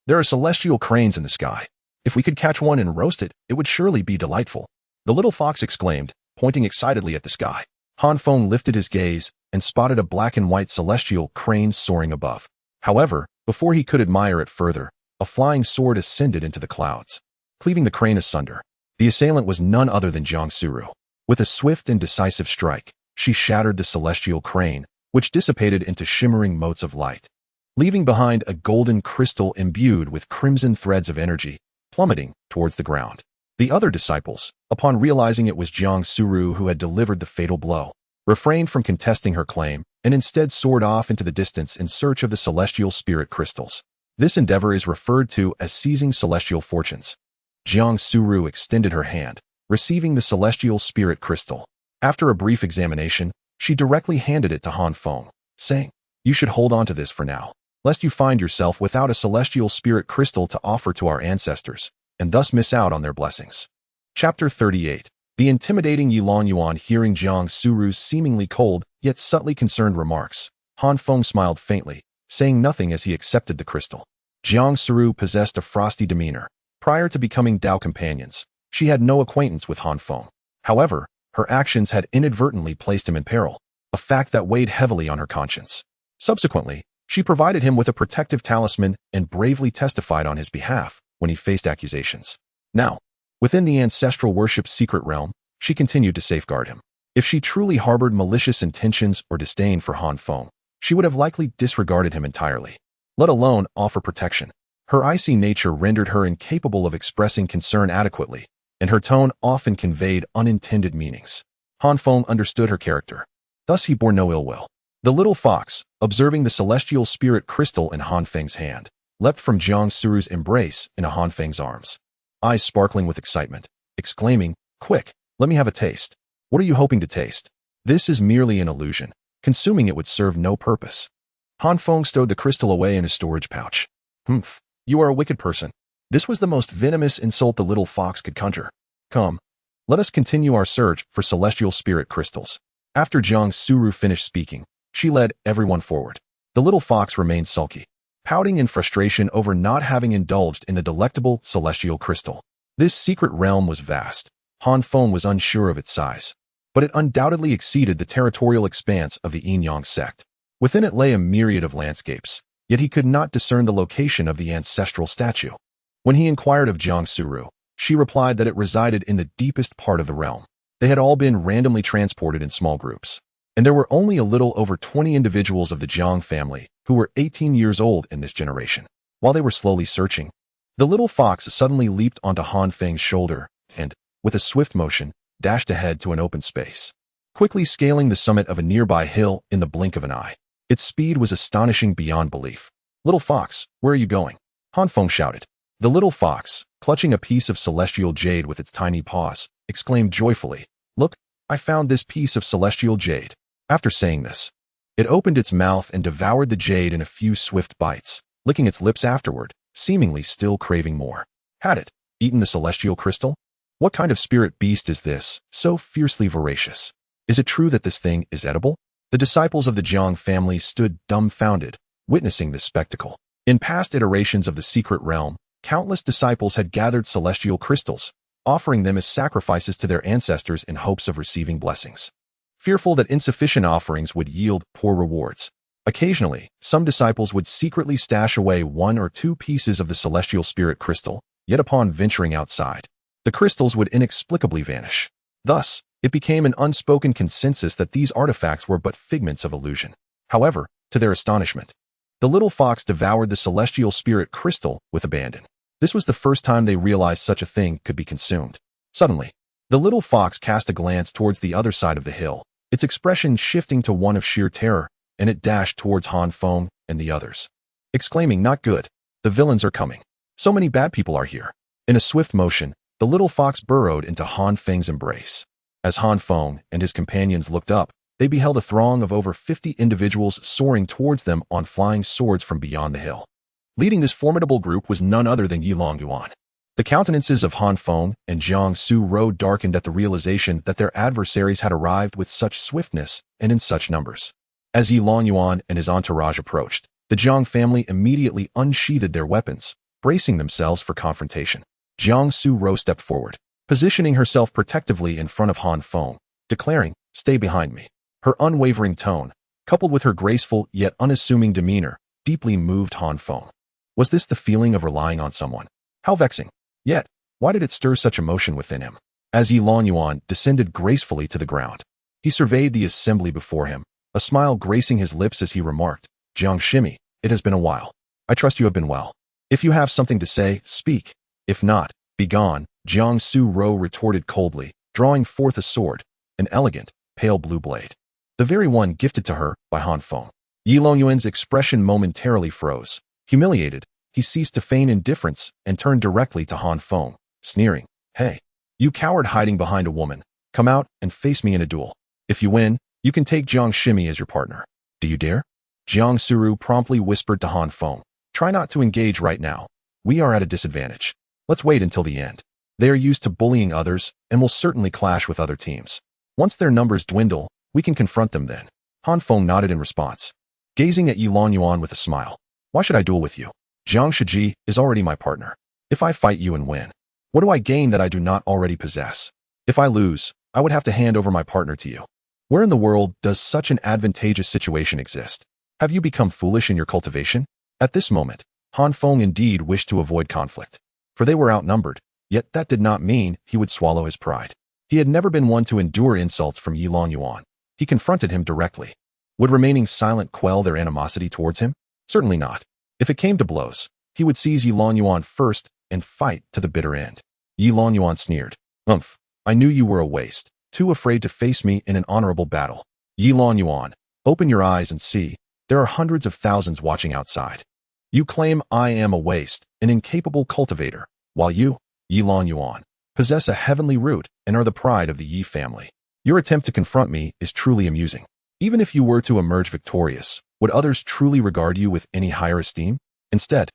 [SPEAKER 1] there are celestial cranes in the sky. If we could catch one and roast it, it would surely be delightful. The little fox exclaimed, pointing excitedly at the sky. Han Feng lifted his gaze and spotted a black and white celestial crane soaring above. However, before he could admire it further, a flying sword ascended into the clouds, cleaving the crane asunder. The assailant was none other than Jiang Suru. With a swift and decisive strike, she shattered the celestial crane, which dissipated into shimmering motes of light, leaving behind a golden crystal imbued with crimson threads of energy, plummeting towards the ground. The other disciples, upon realizing it was Jiang Suru who had delivered the fatal blow, refrained from contesting her claim and instead soared off into the distance in search of the celestial spirit crystals. This endeavor is referred to as seizing celestial fortunes. Jiang Suru extended her hand, receiving the celestial spirit crystal. After a brief examination, she directly handed it to Han Feng, saying, "You should hold on to this for now, lest you find yourself without a celestial spirit crystal to offer to our ancestors, and thus miss out on their blessings." Chapter 38. The intimidating Yilong Yuan. Hearing Jiang Suru's seemingly cold, yet subtly concerned remarks, Han Feng smiled faintly, saying nothing as he accepted the crystal. Jiang Suru possessed a frosty demeanor. Prior to becoming Dao companions, she had no acquaintance with Han Feng. However, her actions had inadvertently placed him in peril, a fact that weighed heavily on her conscience. Subsequently, she provided him with a protective talisman and bravely testified on his behalf when he faced accusations. Now, within the ancestral worship's secret realm, she continued to safeguard him. If she truly harbored malicious intentions or disdain for Han Feng, she would have likely disregarded him entirely, let alone offer protection. Her icy nature rendered her incapable of expressing concern adequately, and her tone often conveyed unintended meanings. Han Feng understood her character. Thus he bore no ill will. The little fox, observing the celestial spirit crystal in Han Feng's hand, leapt from Jiang Suru's embrace into Han Feng's arms, eyes sparkling with excitement, exclaiming, "Quick, let me have a taste." "What are you hoping to taste? This is merely an illusion. Consuming it would serve no purpose." Han Feng stowed the crystal away in his storage pouch. "Humph, you are a wicked person." This was the most venomous insult the little fox could conjure. "Come, let us continue our search for celestial spirit crystals." After Jiang Suru finished speaking, she led everyone forward. The little fox remained sulky, pouting in frustration over not having indulged in the delectable celestial crystal. This secret realm was vast. Han Feng was unsure of its size, but it undoubtedly exceeded the territorial expanse of the Yin-Yang sect. Within it lay a myriad of landscapes, yet he could not discern the location of the ancestral statue. When he inquired of Jiang Suru, she replied that it resided in the deepest part of the realm. They had all been randomly transported in small groups, and there were only a little over 20 individuals of the Jiang family who were 18 years old in this generation. While they were slowly searching, the little fox suddenly leaped onto Han Feng's shoulder and, with a swift motion, dashed ahead to an open space, quickly scaling the summit of a nearby hill in the blink of an eye. Its speed was astonishing beyond belief. "Little fox, where are you going?" Han Feng shouted. The little fox, clutching a piece of celestial jade with its tiny paws, exclaimed joyfully, "Look, I found this piece of celestial jade." After saying this, it opened its mouth and devoured the jade in a few swift bites, licking its lips afterward, seemingly still craving more. Had it eaten the celestial crystal? What kind of spirit beast is this, so fiercely voracious? Is it true that this thing is edible? The disciples of the Jiang family stood dumbfounded, witnessing this spectacle. In past iterations of the secret realm, countless disciples had gathered celestial crystals, offering them as sacrifices to their ancestors in hopes of receiving blessings. Fearful that insufficient offerings would yield poor rewards, occasionally, some disciples would secretly stash away 1 or 2 pieces of the celestial spirit crystal, yet upon venturing outside, the crystals would inexplicably vanish. Thus, it became an unspoken consensus that these artifacts were but figments of illusion. However, to their astonishment, the little fox devoured the celestial spirit crystal with abandon. This was the first time they realized such a thing could be consumed. Suddenly, the little fox cast a glance towards the other side of the hill, its expression shifting to one of sheer terror, and it dashed towards Han Feng and the others, exclaiming, "Not good. The villains are coming. So many bad people are here." In a swift motion, the little fox burrowed into Han Feng's embrace. As Han Feng and his companions looked up, they beheld a throng of over 50 individuals soaring towards them on flying swords from beyond the hill. Leading this formidable group was none other than Yilong Yuan. The countenances of Han Feng and Jiang Suru darkened at the realization that their adversaries had arrived with such swiftness and in such numbers. As Yilong Yuan and his entourage approached, the Jiang family immediately unsheathed their weapons, bracing themselves for confrontation. Jiang Suru stepped forward, positioning herself protectively in front of Han Feng, declaring, "Stay behind me." Her unwavering tone, coupled with her graceful yet unassuming demeanor, deeply moved Han Feng. Was this the feeling of relying on someone? How vexing. Yet, why did it stir such emotion within him? As Yilong Yuan descended gracefully to the ground, he surveyed the assembly before him, a smile gracing his lips as he remarked, "Jiang Shimi, it has been a while. I trust you have been well. If you have something to say, speak. If not, be gone." Jiang Suru retorted coldly, drawing forth a sword, an elegant, pale blue blade, the very one gifted to her by Han Feng. Yilong Yuan's expression momentarily froze. Humiliated, he ceased to feign indifference and turned directly to Han Feng, sneering, "Hey, you coward hiding behind a woman, Come out and face me in a duel. If you win, you can take Jiang Shimi as your partner. Do you dare? Jiang Suru promptly whispered to Han Feng. Try not to engage right now. We are at a disadvantage. Let's wait until the end. They are used to bullying others and will certainly clash with other teams. Once their numbers dwindle, we can confront them then. Han Feng nodded in response, gazing at Yi Longyuan with a smile. Why should I duel with you? Jiang Shiji is already my partner. If I fight you and win, what do I gain that I do not already possess? If I lose, I would have to hand over my partner to you. Where in the world does such an advantageous situation exist? Have you become foolish in your cultivation? At this moment, Han Feng indeed wished to avoid conflict, for they were outnumbered, yet that did not mean he would swallow his pride. He had never been one to endure insults from Yi Longyuan. He confronted him directly. Would remaining silent quell their animosity towards him? Certainly not. If it came to blows, he would seize Yi Longyuan first and fight to the bitter end. Yi Longyuan sneered. Umph, I knew you were a waste, too afraid to face me in an honorable battle. Yi Longyuan, open your eyes and see, there are hundreds of thousands watching outside. You claim I am a waste, an incapable cultivator, while you, Yi Longyuan, possess a heavenly root and are the pride of the Yi family. Your attempt to confront me is truly amusing. Even if you were to emerge victorious, would others truly regard you with any higher esteem? Instead,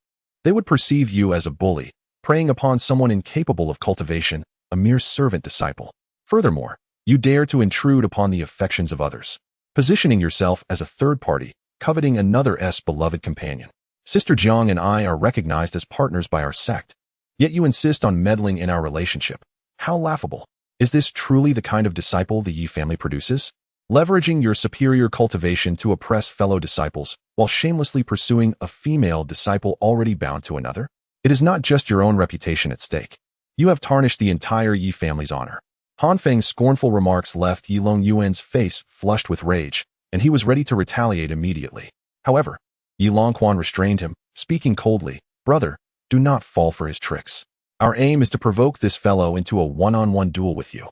[SPEAKER 1] they would perceive you as a bully, preying upon someone incapable of cultivation, a mere servant disciple. Furthermore, you dare to intrude upon the affections of others, positioning yourself as a third party, coveting another's beloved companion. Sister Jiang and I are recognized as partners by our sect, yet you insist on meddling in our relationship. How laughable. Is this truly the kind of disciple the Yi family produces? Leveraging your superior cultivation to oppress fellow disciples while shamelessly pursuing a female disciple already bound to another? It is not just your own reputation at stake. You have tarnished the entire Yi family's honor. Han Feng's scornful remarks left Yi Longyuan's face flushed with rage, and he was ready to retaliate immediately. However, Yi Longyuan restrained him, speaking coldly. Brother, do not fall for his tricks. Our aim is to provoke this fellow into a one-on-one duel with you,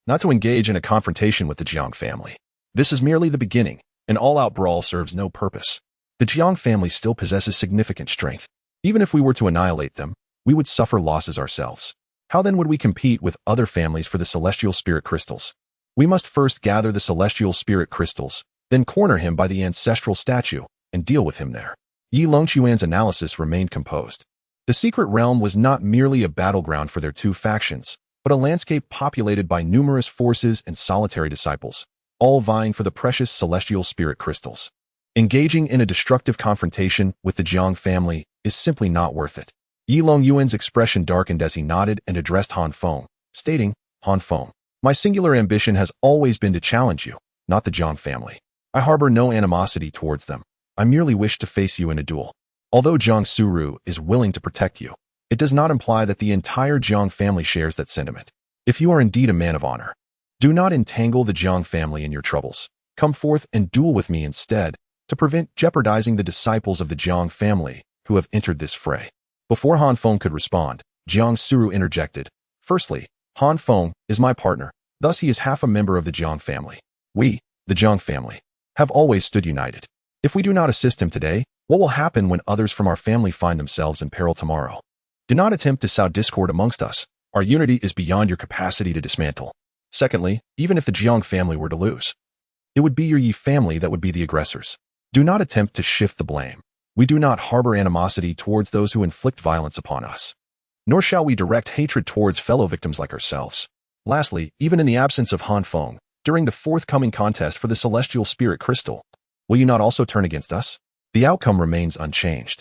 [SPEAKER 1] not to engage in a confrontation with the Jiang family. This is merely the beginning. An all-out brawl serves no purpose. The Jiang family still possesses significant strength. Even if we were to annihilate them, we would suffer losses ourselves. How then would we compete with other families for the celestial spirit crystals? We must first gather the celestial spirit crystals, then corner him by the ancestral statue, and deal with him there. Yi Longyuan's analysis remained composed. The secret realm was not merely a battleground for their two factions, but a landscape populated by numerous forces and solitary disciples, all vying for the precious celestial spirit crystals. Engaging in a destructive confrontation with the Jiang family is simply not worth it. Yi Longyuan's expression darkened as he nodded and addressed Han Feng, stating, Han Feng, my singular ambition has always been to challenge you, not the Jiang family. I harbor no animosity towards them. I merely wish to face you in a duel. Although Jiang Suru is willing to protect you, it does not imply that the entire Jiang family shares that sentiment. If you are indeed a man of honor, do not entangle the Jiang family in your troubles. Come forth and duel with me instead, to prevent jeopardizing the disciples of the Jiang family who have entered this fray. Before Han Feng could respond, Jiang Suru interjected. Firstly, Han Feng is my partner, thus he is half a member of the Jiang family. We, the Jiang family, have always stood united. If we do not assist him today, what will happen when others from our family find themselves in peril tomorrow? Do not attempt to sow discord amongst us. Our unity is beyond your capacity to dismantle. Secondly, even if the Jiang family were to lose, it would be your Yi family that would be the aggressors. Do not attempt to shift the blame. We do not harbor animosity towards those who inflict violence upon us, nor shall we direct hatred towards fellow victims like ourselves. Lastly, even in the absence of Han Feng, during the forthcoming contest for the celestial spirit crystal, will you not also turn against us? The outcome remains unchanged.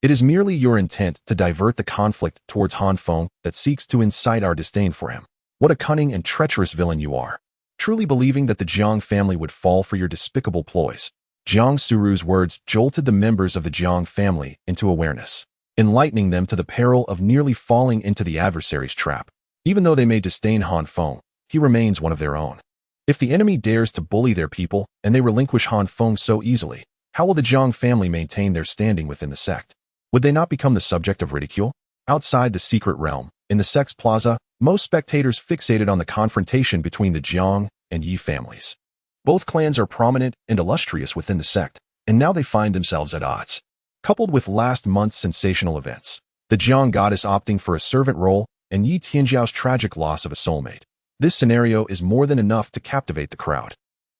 [SPEAKER 1] It is merely your intent to divert the conflict towards Han Feng that seeks to incite our disdain for him. What a cunning and treacherous villain you are. Truly believing that the Jiang family would fall for your despicable ploys. Jiang Suru's words jolted the members of the Jiang family into awareness, enlightening them to the peril of nearly falling into the adversary's trap. Even though they may disdain Han Feng, he remains one of their own. If the enemy dares to bully their people and they relinquish Han Feng so easily, how will the Jiang family maintain their standing within the sect? Would they not become the subject of ridicule? Outside the secret realm, in the sect's plaza, most spectators fixated on the confrontation between the Jiang and Yi families. Both clans are prominent and illustrious within the sect, and now they find themselves at odds. Coupled with last month's sensational events, the Jiang goddess opting for a servant role and Yi Tianjiao's tragic loss of a soulmate, This scenario is more than enough to captivate the crowd.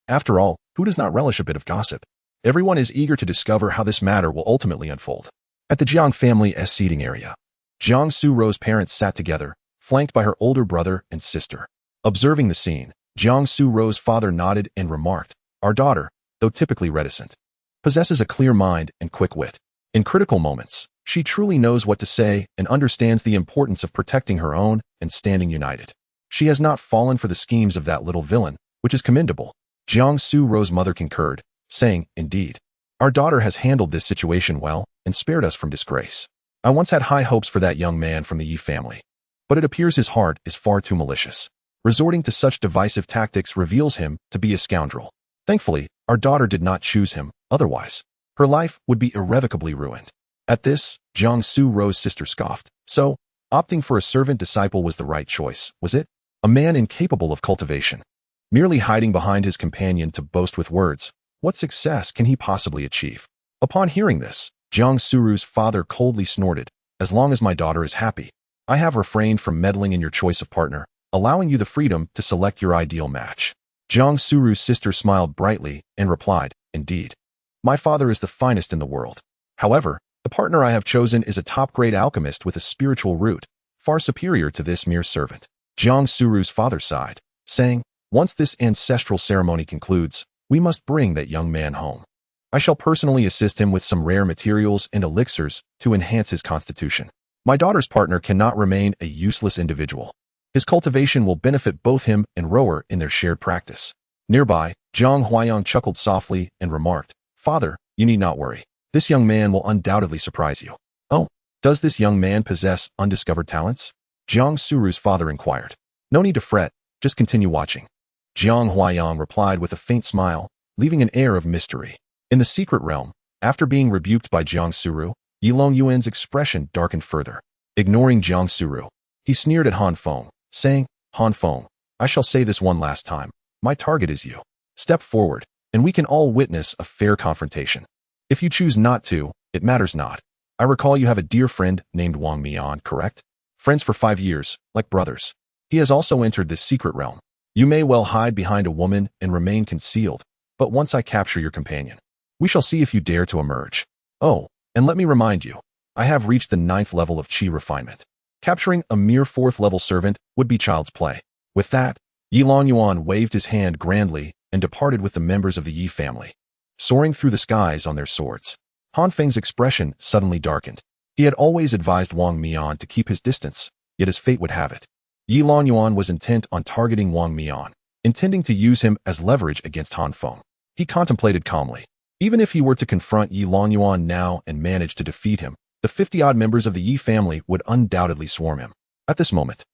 [SPEAKER 1] After all, who does not relish a bit of gossip? Everyone is eager to discover how this matter will ultimately unfold. At the Jiang family's seating area, Jiang Suro's parents sat together, flanked by her older brother and sister. Observing the scene, Jiang Suro's father nodded and remarked, "Our daughter, though typically reticent, possesses a clear mind and quick wit. In critical moments, she truly knows what to say and understands the importance of protecting her own and standing united. She has not fallen for the schemes of that little villain, which is commendable." Jiang Suro's mother concurred, saying, "Indeed, our daughter has handled this situation well and spared us from disgrace. I once had high hopes for that young man from the Yi family, but it appears his heart is far too malicious. Resorting to such divisive tactics reveals him to be a scoundrel. Thankfully, our daughter did not choose him, otherwise, her life would be irrevocably ruined." At this, Jiang Suro's sister scoffed. "So, opting for a servant disciple was the right choice, was it? A man incapable of cultivation, merely hiding behind his companion to boast with words. What success can he possibly achieve?" Upon hearing this, Jiang Suru's father coldly snorted, "As long as my daughter is happy, I have refrained from meddling in your choice of partner, allowing you the freedom to select your ideal match." Jiang Suru's sister smiled brightly and replied, "Indeed, my father is the finest in the world. However, the partner I have chosen is a top-grade alchemist with a spiritual root, far superior to this mere servant." Jiang Suru's father sighed, saying, "Once this ancestral ceremony concludes, we must bring that young man home. I shall personally assist him with some rare materials and elixirs to enhance his constitution. My daughter's partner cannot remain a useless individual. His cultivation will benefit both him and Rower in their shared practice." Nearby, Zhang Huayang chuckled softly and remarked, "Father, you need not worry. This young man will undoubtedly surprise you." "Oh, does this young man possess undiscovered talents?" Jiang Suru's father inquired. "No need to fret, just continue watching." Jiang Huayang replied with a faint smile, leaving an air of mystery. In the secret realm, after being rebuked by Jiang Suru, Yilong Yuan's expression darkened further. Ignoring Jiang Suru, he sneered at Han Feng, saying, "Han Feng, I shall say this one last time. My target is you. Step forward, and we can all witness a fair confrontation. If you choose not to, it matters not. I recall you have a dear friend named Wang Mian, correct? Friends for 5 years, like brothers. He has also entered this secret realm. You may well hide behind a woman and remain concealed, but once I capture your companion, we shall see if you dare to emerge. Oh, and let me remind you, I have reached the 9th level of Qi refinement. Capturing a mere 4th level servant would be child's play." With that, Yilong Yuan waved his hand grandly and departed with the members of the Yi family, soaring through the skies on their swords. Han Feng's expression suddenly darkened. He had always advised Wang Mian to keep his distance, yet as fate would have it, Yilong Yuan was intent on targeting Wang Mian, intending to use him as leverage against Han Feng. He contemplated calmly. Even if he were to confront Yilong Yuan now and manage to defeat him, the 50-odd members of the Yi family would undoubtedly swarm him. At this moment,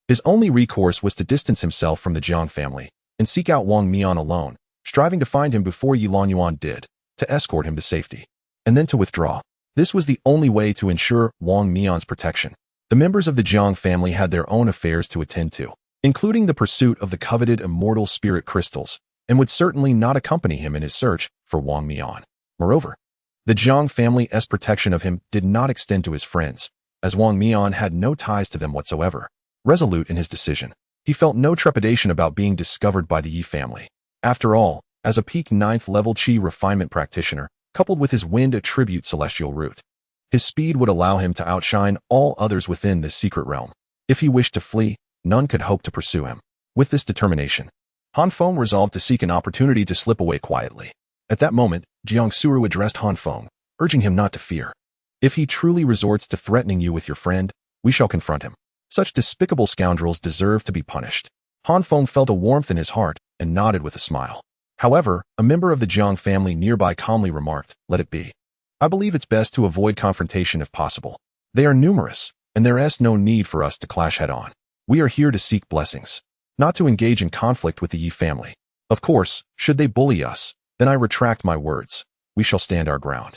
[SPEAKER 1] his only recourse was to distance himself from the Jiang family and seek out Wang Mian alone, striving to find him before Yilong Yuan did, to escort him to safety, and then to withdraw. This was the only way to ensure Wang Mian's protection. The members of the Jiang family had their own affairs to attend to, including the pursuit of the coveted immortal spirit crystals, and would certainly not accompany him in his search for Wang Mian. Moreover, the Jiang family's protection of him did not extend to his friends, as Wang Mian had no ties to them whatsoever. Resolute in his decision, he felt no trepidation about being discovered by the Yi family. After all, as a peak 9th level Qi refinement practitioner, coupled with his wind attribute celestial root, his speed would allow him to outshine all others within this secret realm. If he wished to flee, none could hope to pursue him. With this determination, Han Feng resolved to seek an opportunity to slip away quietly. At that moment, Jiang Suru addressed Han Feng, urging him not to fear. "If he truly resorts to threatening you with your friend, we shall confront him. Such despicable scoundrels deserve to be punished." Han Feng felt a warmth in his heart and nodded with a smile. However, a member of the Jiang family nearby calmly remarked, "Let it be. I believe it's best to avoid confrontation if possible. They are numerous, and there is no need for us to clash head-on. We are here to seek blessings, not to engage in conflict with the Yi family. Of course, should they bully us, then I retract my words. We shall stand our ground.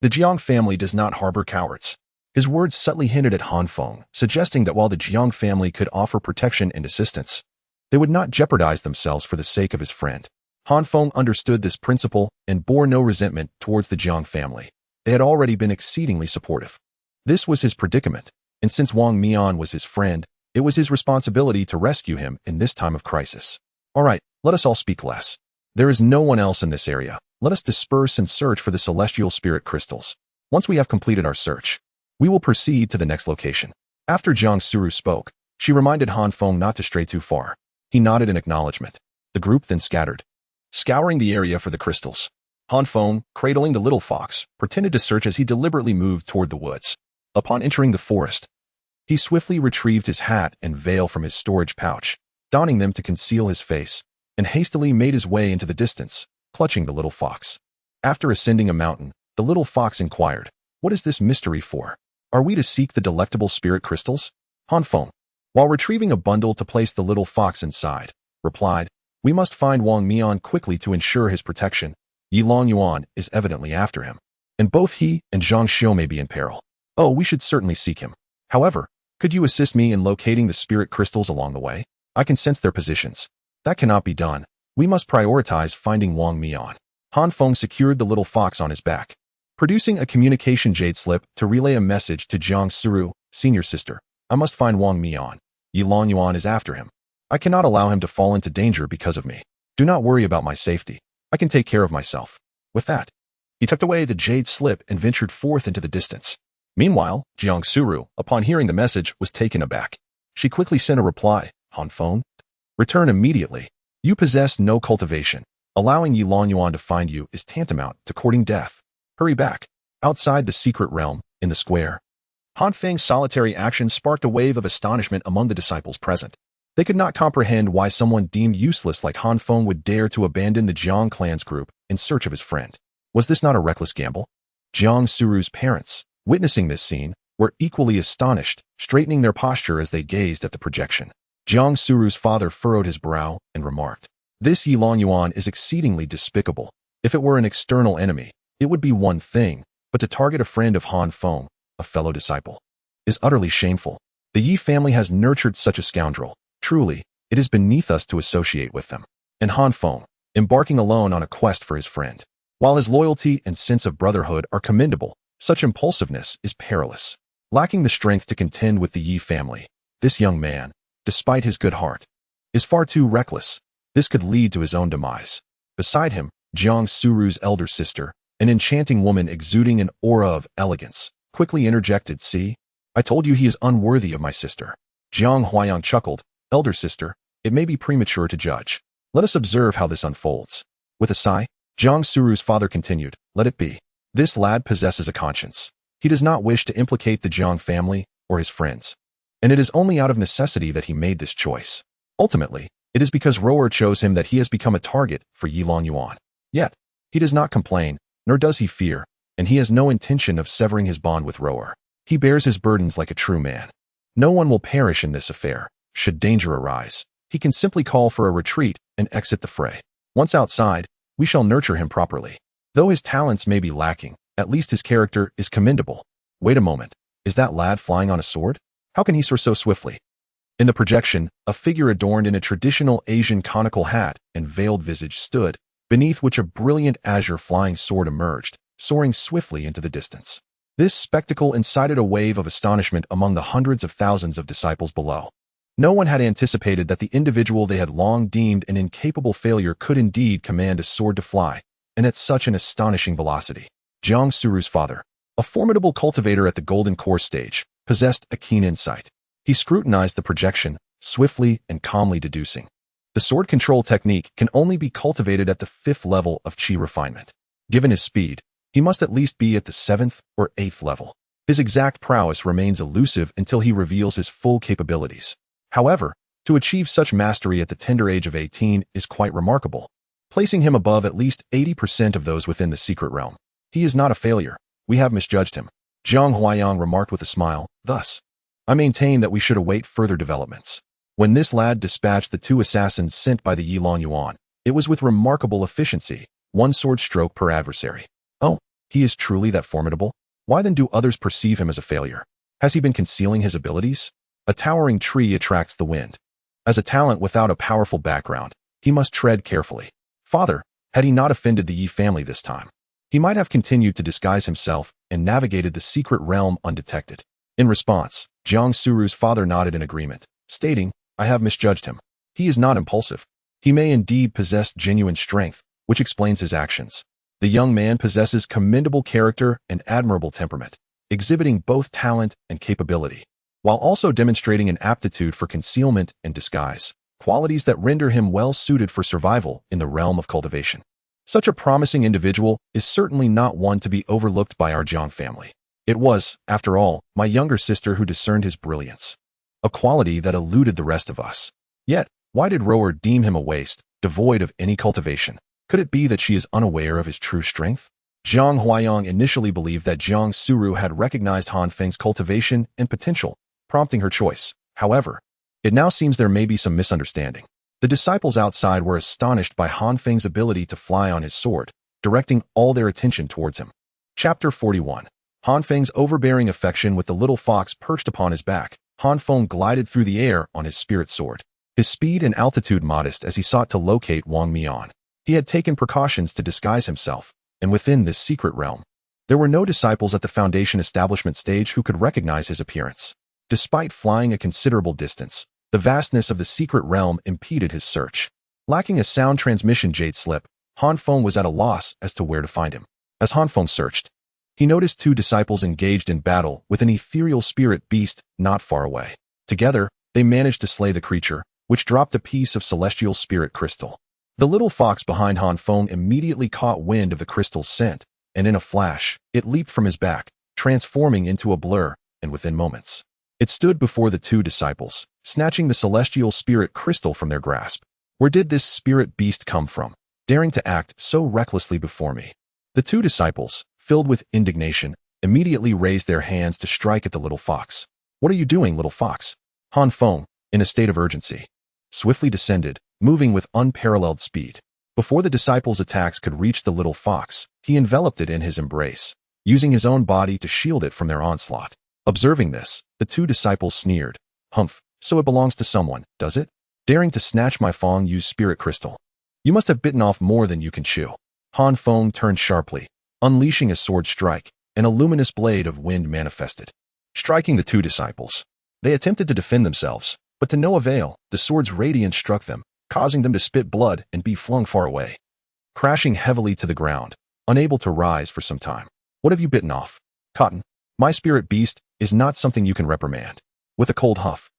[SPEAKER 1] The Jiang family does not harbor cowards." His words subtly hinted at Han Feng, suggesting that while the Jiang family could offer protection and assistance, they would not jeopardize themselves for the sake of his friend. Han Feng understood this principle and bore no resentment towards the Jiang family. They had already been exceedingly supportive. This was his predicament, and since Wang Mian was his friend, It was his responsibility to rescue him in this time of crisis. All right, let us all speak less. There is no one else in this area. Let us disperse and search for the celestial spirit crystals. Once we have completed our search, we will proceed to the next location. After Jiang Suru spoke, she reminded Han Feng not to stray too far. He nodded in acknowledgement. The group then scattered, scouring the area for the crystals. Han Feng, cradling the little fox, pretended to search as he deliberately moved toward the woods. Upon entering the forest, he swiftly retrieved his hat and veil from his storage pouch, donning them to conceal his face, and hastily made his way into the distance, clutching the little fox. After ascending a mountain, the little fox inquired, "What is this mystery for? Are we to seek the delectable spirit crystals?" Han Feng, while retrieving a bundle to place the little fox inside, replied, "We must find Wang Mian quickly to ensure his protection. Yilong Yuan is evidently after him, and both he and Zhang Xiu may be in peril. Oh, we should certainly seek him. However, could you assist me in locating the spirit crystals along the way? I can sense their positions." "That cannot be done. We must prioritize finding Wang Mian." Han Feng secured the little fox on his back, producing a communication jade slip to relay a message to Jiang Suru, "Senior sister, I must find Wang Mian. Yilong Yuan is after him. I cannot allow him to fall into danger because of me. Do not worry about my safety. I can take care of myself." With that, he tucked away the jade slip and ventured forth into the distance. Meanwhile, Jiang Suru, upon hearing the message, was taken aback. She quickly sent a reply, "Han Feng, return immediately. You possess no cultivation. Allowing Yilong Yuan to find you is tantamount to courting death. Hurry back." Outside the secret realm, in the square, Han Feng's solitary action sparked a wave of astonishment among the disciples present. They could not comprehend why someone deemed useless like Han Feng would dare to abandon the Jiang clan's group in search of his friend. Was this not a reckless gamble? Jiang Suru's parents, witnessing this scene, were equally astonished, straightening their posture as they gazed at the projection. Jiang Suru's father furrowed his brow and remarked, "This Yilong Yuan is exceedingly despicable. If it were an external enemy, it would be one thing, but to target a friend of Han Feng, a fellow disciple, is utterly shameful. The Yi family has nurtured such a scoundrel. Truly, it is beneath us to associate with them." And Han Feng, embarking alone on a quest for his friend. While his loyalty and sense of brotherhood are commendable, such impulsiveness is perilous. Lacking the strength to contend with the Yi family, this young man, despite his good heart, is far too reckless. This could lead to his own demise. Beside him, Jiang Suru's elder sister, an enchanting woman exuding an aura of elegance, quickly interjected, "See, I told you he is unworthy of my sister." Jiang Huayang chuckled, "Elder sister, it may be premature to judge. Let us observe how this unfolds." With a sigh, Jiang Suru's father continued, "Let it be. This lad possesses a conscience. He does not wish to implicate the Jiang family or his friends, and it is only out of necessity that he made this choice. Ultimately, it is because Roer chose him that he has become a target for Yilong Yuan. Yet, he does not complain, nor does he fear, and he has no intention of severing his bond with Roer. He bears his burdens like a true man. No one will perish in this affair. Should danger arise, he can simply call for a retreat and exit the fray. Once outside, we shall nurture him properly. Though his talents may be lacking, at least his character is commendable. Wait a moment, is that lad flying on a sword? How can he soar so swiftly?" In the projection, a figure adorned in a traditional Asian conical hat and veiled visage stood, beneath which a brilliant azure flying sword emerged, soaring swiftly into the distance. This spectacle incited a wave of astonishment among the hundreds of thousands of disciples below. No one had anticipated that the individual they had long deemed an incapable failure could indeed command a sword to fly, and at such an astonishing velocity. Jiang Suru's father, a formidable cultivator at the Golden Core stage, possessed a keen insight. He scrutinized the projection, swiftly and calmly deducing, the sword control technique can only be cultivated at the 5th level of Qi refinement. Given his speed, he must at least be at the 7th or 8th level. His exact prowess remains elusive until he reveals his full capabilities. However, to achieve such mastery at the tender age of 18 is quite remarkable, placing him above at least 80% of those within the secret realm. He is not a failure. We have misjudged him, Jiang Huayang remarked with a smile. Thus, I maintain that we should await further developments. When this lad dispatched the 2 assassins sent by the Yilong Yuan, it was with remarkable efficiency, 1 sword stroke per adversary. Oh, he is truly that formidable? Why then do others perceive him as a failure? Has he been concealing his abilities? A towering tree attracts the wind. As a talent without a powerful background, he must tread carefully. Father, had he not offended the Yi family this time, he might have continued to disguise himself and navigated the secret realm undetected. In response, Jiang Suru's father nodded in agreement. stating, "I have misjudged him. He is not impulsive. He may indeed possess genuine strength, which explains his actions. The young man possesses commendable character and admirable temperament, exhibiting both talent and capability, while also demonstrating an aptitude for concealment and disguise, qualities that render him well suited for survival in the realm of cultivation. Such a promising individual is certainly not one to be overlooked by our Jiang family. It was, after all, my younger sister who discerned his brilliance, a quality that eluded the rest of us. Yet, why did Rower deem him a waste, devoid of any cultivation? Could it be that she is unaware of his true strength?" Jiang Huayang initially believed that Jiang Suru had recognized Han Feng's cultivation and potential, prompting her choice. However, it now seems there may be some misunderstanding. The disciples outside were astonished by Han Feng's ability to fly on his sword, directing all their attention towards him. Chapter 41. Han Feng's overbearing affection with the little fox perched upon his back. Han Feng glided through the air on his spirit sword, his speed and altitude modest as he sought to locate Wang Mian. He had taken precautions to disguise himself, and within this secret realm, there were no disciples at the Foundation establishment stage who could recognize his appearance. Despite flying a considerable distance, the vastness of the secret realm impeded his search. Lacking a sound transmission jade slip, Han Feng was at a loss as to where to find him. As Han Feng searched, he noticed two disciples engaged in battle with an ethereal spirit beast not far away. Together, they managed to slay the creature, which dropped a piece of celestial spirit crystal. The little fox behind Han Feng immediately caught wind of the crystal's scent, and in a flash, it leaped from his back, transforming into a blur, and within moments, it stood before the two disciples, snatching the celestial spirit crystal from their grasp. Where did this spirit beast come from, daring to act so recklessly before me? The two disciples, filled with indignation, immediately raised their hands to strike at the little fox. "What are you doing, little fox?" Han Feng, in a state of urgency, swiftly descended, moving with unparalleled speed. Before the disciples' attacks could reach the little fox, he enveloped it in his embrace, using his own body to shield it from their onslaught. Observing this, the two disciples sneered. "Humph, so it belongs to someone, does it? Daring to snatch my Feng-used spirit crystal. You must have bitten off more than you can chew." Han Feng turned sharply, unleashing a sword strike, and a luminous blade of wind manifested, striking the two disciples. They attempted to defend themselves, but to no avail. The sword's radiance struck them, causing them to spit blood and be flung far away, crashing heavily to the ground, unable to rise for some time. "What have you bitten off? Cotton? My spirit beast is not something you can reprimand." With a cold huff,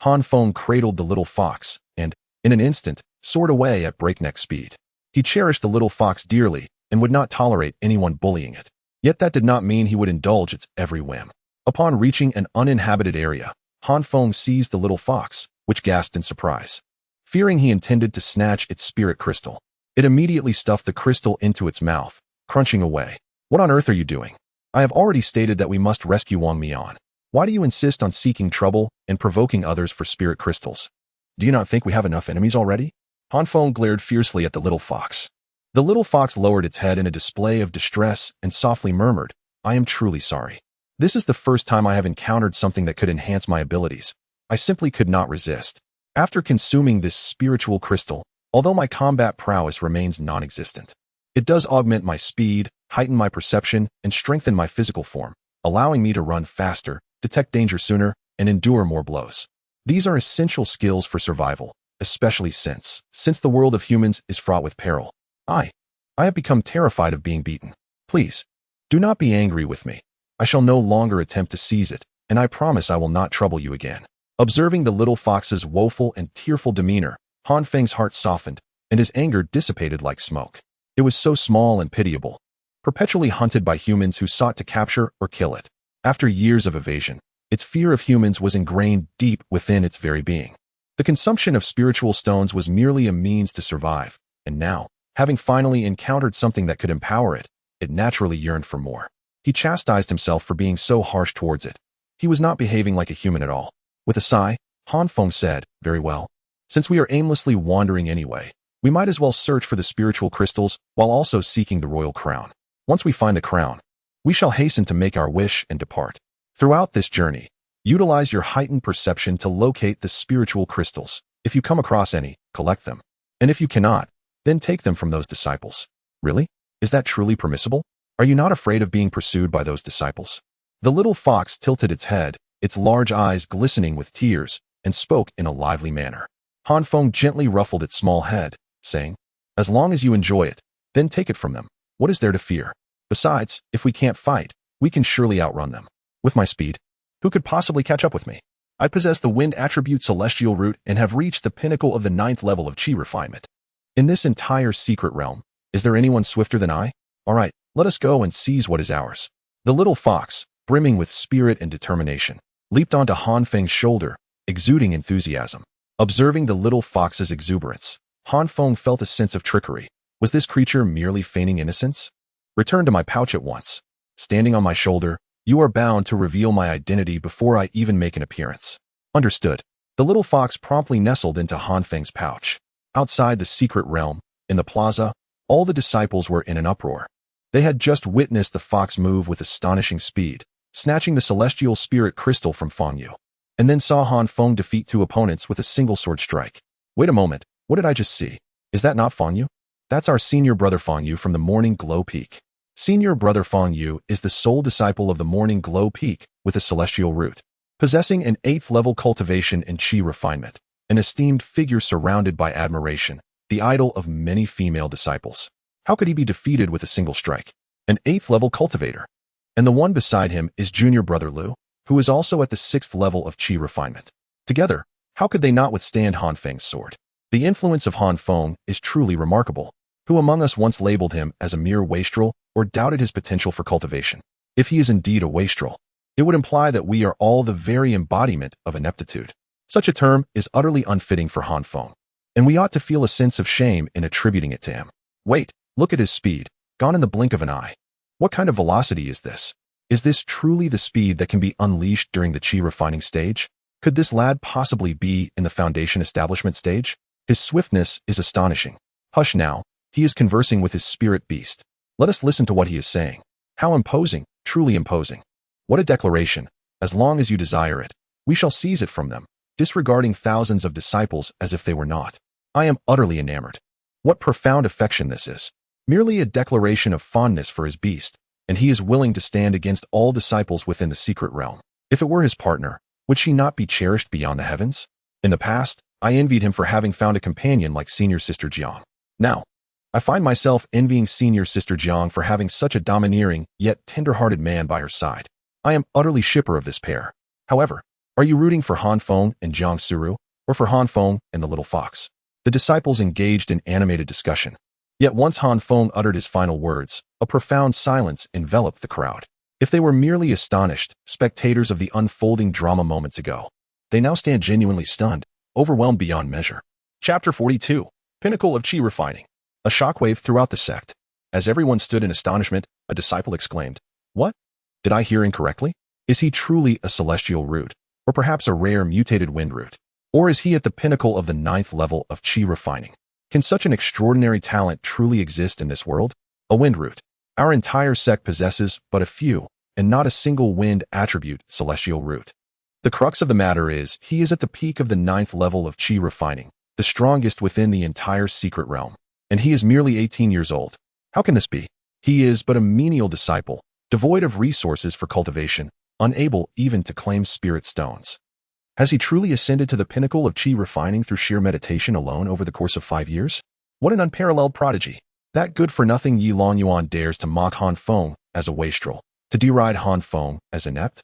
[SPEAKER 1] Han Feng cradled the little fox and, in an instant, soared away at breakneck speed. He cherished the little fox dearly and would not tolerate anyone bullying it. Yet that did not mean he would indulge its every whim. Upon reaching an uninhabited area, Han Feng seized the little fox, which gasped in surprise. Fearing he intended to snatch its spirit crystal, it immediately stuffed the crystal into its mouth, crunching away. "What on earth are you doing? I have already stated that we must rescue Wang Mian. Why do you insist on seeking trouble and provoking others for spirit crystals? Do you not think we have enough enemies already?" Han Feng glared fiercely at the little fox. The little fox lowered its head in a display of distress and softly murmured, "I am truly sorry. This is the first time I have encountered something that could enhance my abilities. I simply could not resist. After consuming this spiritual crystal, although my combat prowess remains non-existent, it does augment my speed, heighten my perception, and strengthen my physical form, allowing me to run faster, detect danger sooner, and endure more blows. These are essential skills for survival, especially since the world of humans is fraught with peril. I have become terrified of being beaten. Please, do not be angry with me. I shall no longer attempt to seize it, and I promise I will not trouble you again." Observing the little fox's woeful and tearful demeanor, Han Feng's heart softened, and his anger dissipated like smoke. It was so small and pitiable, perpetually hunted by humans who sought to capture or kill it. After years of evasion, its fear of humans was ingrained deep within its very being. The consumption of spiritual stones was merely a means to survive, and now, having finally encountered something that could empower it, it naturally yearned for more. He chastised himself for being so harsh towards it. He was not behaving like a human at all. With a sigh, Han Feng said, "Very well. Since we are aimlessly wandering anyway, we might as well search for the spiritual crystals while also seeking the royal crown. Once we find the crown, we shall hasten to make our wish and depart. Throughout this journey, utilize your heightened perception to locate the spiritual crystals. If you come across any, collect them. And if you cannot, then take them from those disciples." "Really? Is that truly permissible? Are you not afraid of being pursued by those disciples?" The little fox tilted its head, its large eyes glistening with tears, and spoke in a lively manner. Han Feng gently ruffled its small head, saying, "As long as you enjoy it, then take it from them. What is there to fear? Besides, if we can't fight, we can surely outrun them. With my speed, who could possibly catch up with me? I possess the wind attribute celestial root and have reached the pinnacle of the 9th level of chi refinement. In this entire secret realm, is there anyone swifter than I? All right, let us go and seize what is ours." The little fox, brimming with spirit and determination, leaped onto Han Feng's shoulder, exuding enthusiasm. Observing the little fox's exuberance, Han Feng felt a sense of trickery. Was this creature merely feigning innocence? "Return to my pouch at once. Standing on my shoulder, you are bound to reveal my identity before I even make an appearance." Understood. The little fox promptly nestled into Han Feng's pouch. Outside the secret realm, in the plaza, all the disciples were in an uproar. They had just witnessed the fox move with astonishing speed, snatching the celestial spirit crystal from Feng, and then saw Han Feng defeat 2 opponents with a single sword strike. Wait a moment, what did I just see? Is that not Feng? That's our senior brother Feng from the Morning Glow Peak. Senior brother Feng is the sole disciple of the Morning Glow Peak with a celestial root, possessing an 8th level cultivation and chi refinement, an esteemed figure surrounded by admiration, the idol of many female disciples. How could he be defeated with a single strike? An 8th level cultivator. And the one beside him is junior brother Lu, who is also at the 6th level of chi refinement. Together, how could they not withstand Han Feng's sword? The influence of Han Feng is truly remarkable. Who among us once labeled him as a mere wastrel or doubted his potential for cultivation? If he is indeed a wastrel, it would imply that we are all the very embodiment of ineptitude. Such a term is utterly unfitting for Han Feng, and we ought to feel a sense of shame in attributing it to him. Wait, look at his speed, gone in the blink of an eye. What kind of velocity is this? Is this truly the speed that can be unleashed during the chi refining stage? Could this lad possibly be in the foundation establishment stage? His swiftness is astonishing. Hush now, he is conversing with his spirit beast. Let us listen to what he is saying. How imposing, truly imposing. What a declaration. As long as you desire it, we shall seize it from them, disregarding thousands of disciples as if they were not. I am utterly enamored. What profound affection this is. Merely a declaration of fondness for his beast, and he is willing to stand against all disciples within the secret realm. If it were his partner, would she not be cherished beyond the heavens? In the past, I envied him for having found a companion like Senior Sister Jiang. Now, I find myself envying Senior Sister Jiang for having such a domineering, yet tender-hearted man by her side. I am utterly shipper of this pair. However, are you rooting for Han Feng and Jiang Suru, or for Han Feng and the little fox? The disciples engaged in animated discussion. Yet once Han Feng uttered his final words, a profound silence enveloped the crowd. If they were merely astonished, spectators of the unfolding drama moments ago, they now stand genuinely stunned, overwhelmed beyond measure. Chapter 42. Pinnacle of Chi Refining. A shockwave throughout the sect. As everyone stood in astonishment, a disciple exclaimed, "What? Did I hear incorrectly? Is he truly a celestial root, or perhaps a rare mutated wind root? Or is he at the pinnacle of the 9th level of chi refining? Can such an extraordinary talent truly exist in this world? A wind root. Our entire sect possesses but a few, and not a single wind attribute celestial root. The crux of the matter is, he is at the peak of the 9th level of chi refining, the strongest within the entire secret realm. And he is merely 18 years old. How can this be? He is but a menial disciple, devoid of resources for cultivation, unable even to claim spirit stones. Has he truly ascended to the pinnacle of chi refining through sheer meditation alone over the course of 5 years? What an unparalleled prodigy. That good-for-nothing Yi Longyuan dares to mock Han Feng as a wastrel, to deride Han Feng as inept?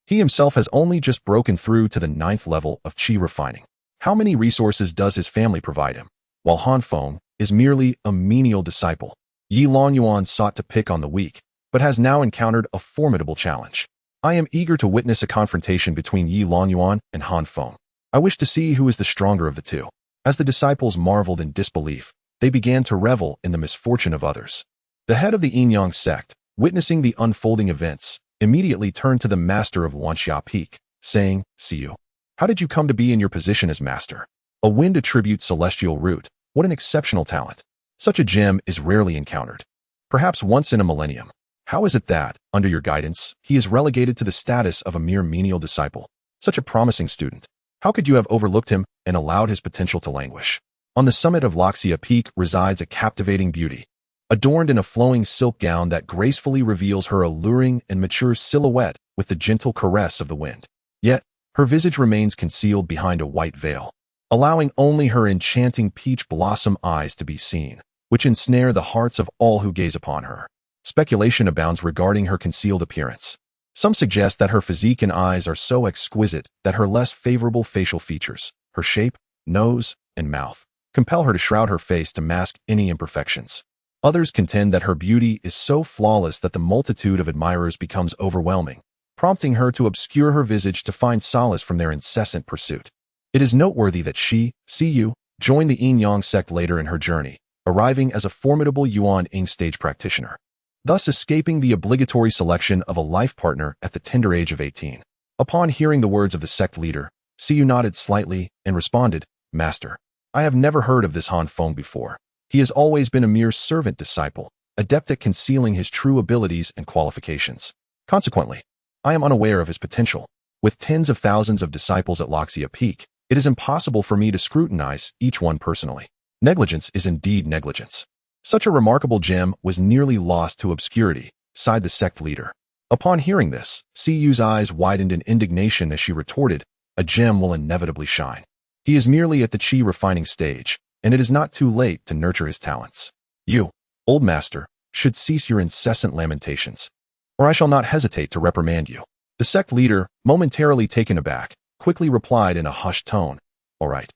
[SPEAKER 1] He himself has only just broken through to the 9th level of chi refining. How many resources does his family provide him? While Han Feng is merely a menial disciple. Yi Longyuan sought to pick on the weak, but has now encountered a formidable challenge. I am eager to witness a confrontation between Yi Longyuan and Han Feng. I wish to see who is the stronger of the two. As the disciples marveled in disbelief, they began to revel in the misfortune of others. The head of the Yin-Yang sect, witnessing the unfolding events, immediately turned to the master of Wanxia Peak, saying, "See you. How did you come to be in your position as master? A wind attribute celestial root. What an exceptional talent. Such a gem is rarely encountered. Perhaps once in a millennium. How is it that, under your guidance, he is relegated to the status of a mere menial disciple? Such a promising student. How could you have overlooked him and allowed his potential to languish? On the summit of Loxia Peak resides a captivating beauty, adorned in a flowing silk gown that gracefully reveals her alluring and mature silhouette with the gentle caress of the wind. Yet, Her visage remains concealed behind a white veil, allowing only her enchanting peach blossom eyes to be seen, which ensnare the hearts of all who gaze upon her. Speculation abounds regarding her concealed appearance. Some suggest that her physique and eyes are so exquisite that her less favorable facial features, her shape, nose, and mouth, compel her to shroud her face to mask any imperfections. Others contend that her beauty is so flawless that the multitude of admirers becomes overwhelming, prompting her to obscure her visage to find solace from their incessant pursuit. It is noteworthy that she, Siyu, joined the Yin-Yang sect later in her journey, arriving as a formidable Yuan-Ing stage practitioner, thus escaping the obligatory selection of a life partner at the tender age of 18. Upon hearing the words of the sect leader, Siyu nodded slightly and responded, "Master, I have never heard of this Han Feng before. He has always been a mere servant disciple, adept at concealing his true abilities and qualifications. Consequently, I am unaware of his potential. With tens of thousands of disciples at Loxia Peak, it is impossible for me to scrutinize each one personally. Negligence is indeed negligence." Such a remarkable gem was nearly lost to obscurity, sighed the sect leader. Upon hearing this, Siyu's eyes widened in indignation as she retorted, "A gem will inevitably shine. He is merely at the chi refining stage, and it is not too late to nurture his talents. You, old master, should cease your incessant lamentations, or I shall not hesitate to reprimand you." The sect leader, momentarily taken aback, quickly replied in a hushed tone, all right,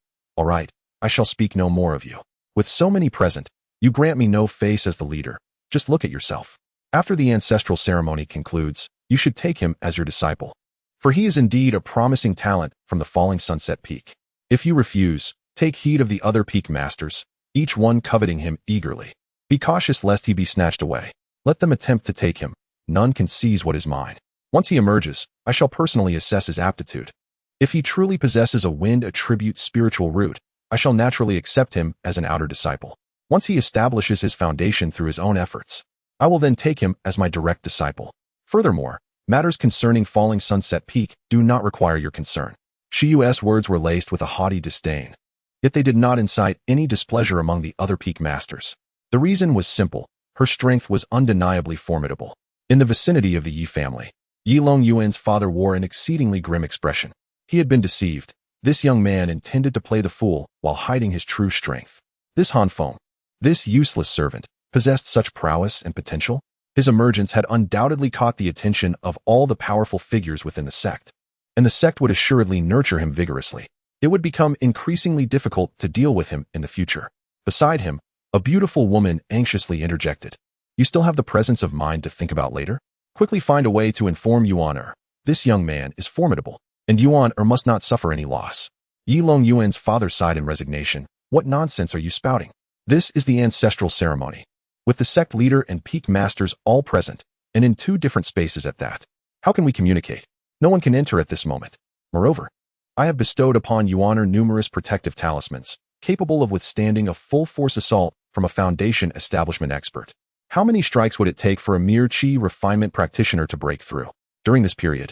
[SPEAKER 1] I shall speak no more of you. With so many present, you grant me no face as the leader. Just look at yourself. After the ancestral ceremony concludes, you should take him as your disciple, for he is indeed a promising talent from the falling sunset peak. If you refuse, take heed of the other peak masters, each one coveting him eagerly. Be cautious lest he be snatched away. Let them attempt to take him. None can seize what is mine. Once he emerges, I shall personally assess his aptitude. If he truly possesses a wind attribute spiritual root, I shall naturally accept him as an outer disciple. Once he establishes his foundation through his own efforts, I will then take him as my direct disciple. Furthermore, matters concerning falling sunset peak do not require your concern." Shiyu's words were laced with a haughty disdain, yet they did not incite any displeasure among the other peak masters. The reason was simple: her strength was undeniably formidable. In the vicinity of the Yi family, Yi Long Yuan's father wore an exceedingly grim expression. He had been deceived. This young man intended to play the fool while hiding his true strength. This Han Feng, this useless servant, possessed such prowess and potential. His emergence had undoubtedly caught the attention of all the powerful figures within the sect, and the sect would assuredly nurture him vigorously. It would become increasingly difficult to deal with him in the future. Beside him, a beautiful woman anxiously interjected, "You still have the presence of mind to think about later? Quickly find a way to inform Yuan-er. This young man is formidable, and Yuan-er must not suffer any loss." Yi Long Yuan's father sighed in resignation. "What nonsense are you spouting? This is the ancestral ceremony, with the sect leader and peak masters all present, and in two different spaces at that. How can we communicate? No one can enter at this moment. Moreover, I have bestowed upon Yuan-er numerous protective talismans, capable of withstanding a full-force assault from a foundation establishment expert. How many strikes would it take for a mere chi refinement practitioner to break through? During this period,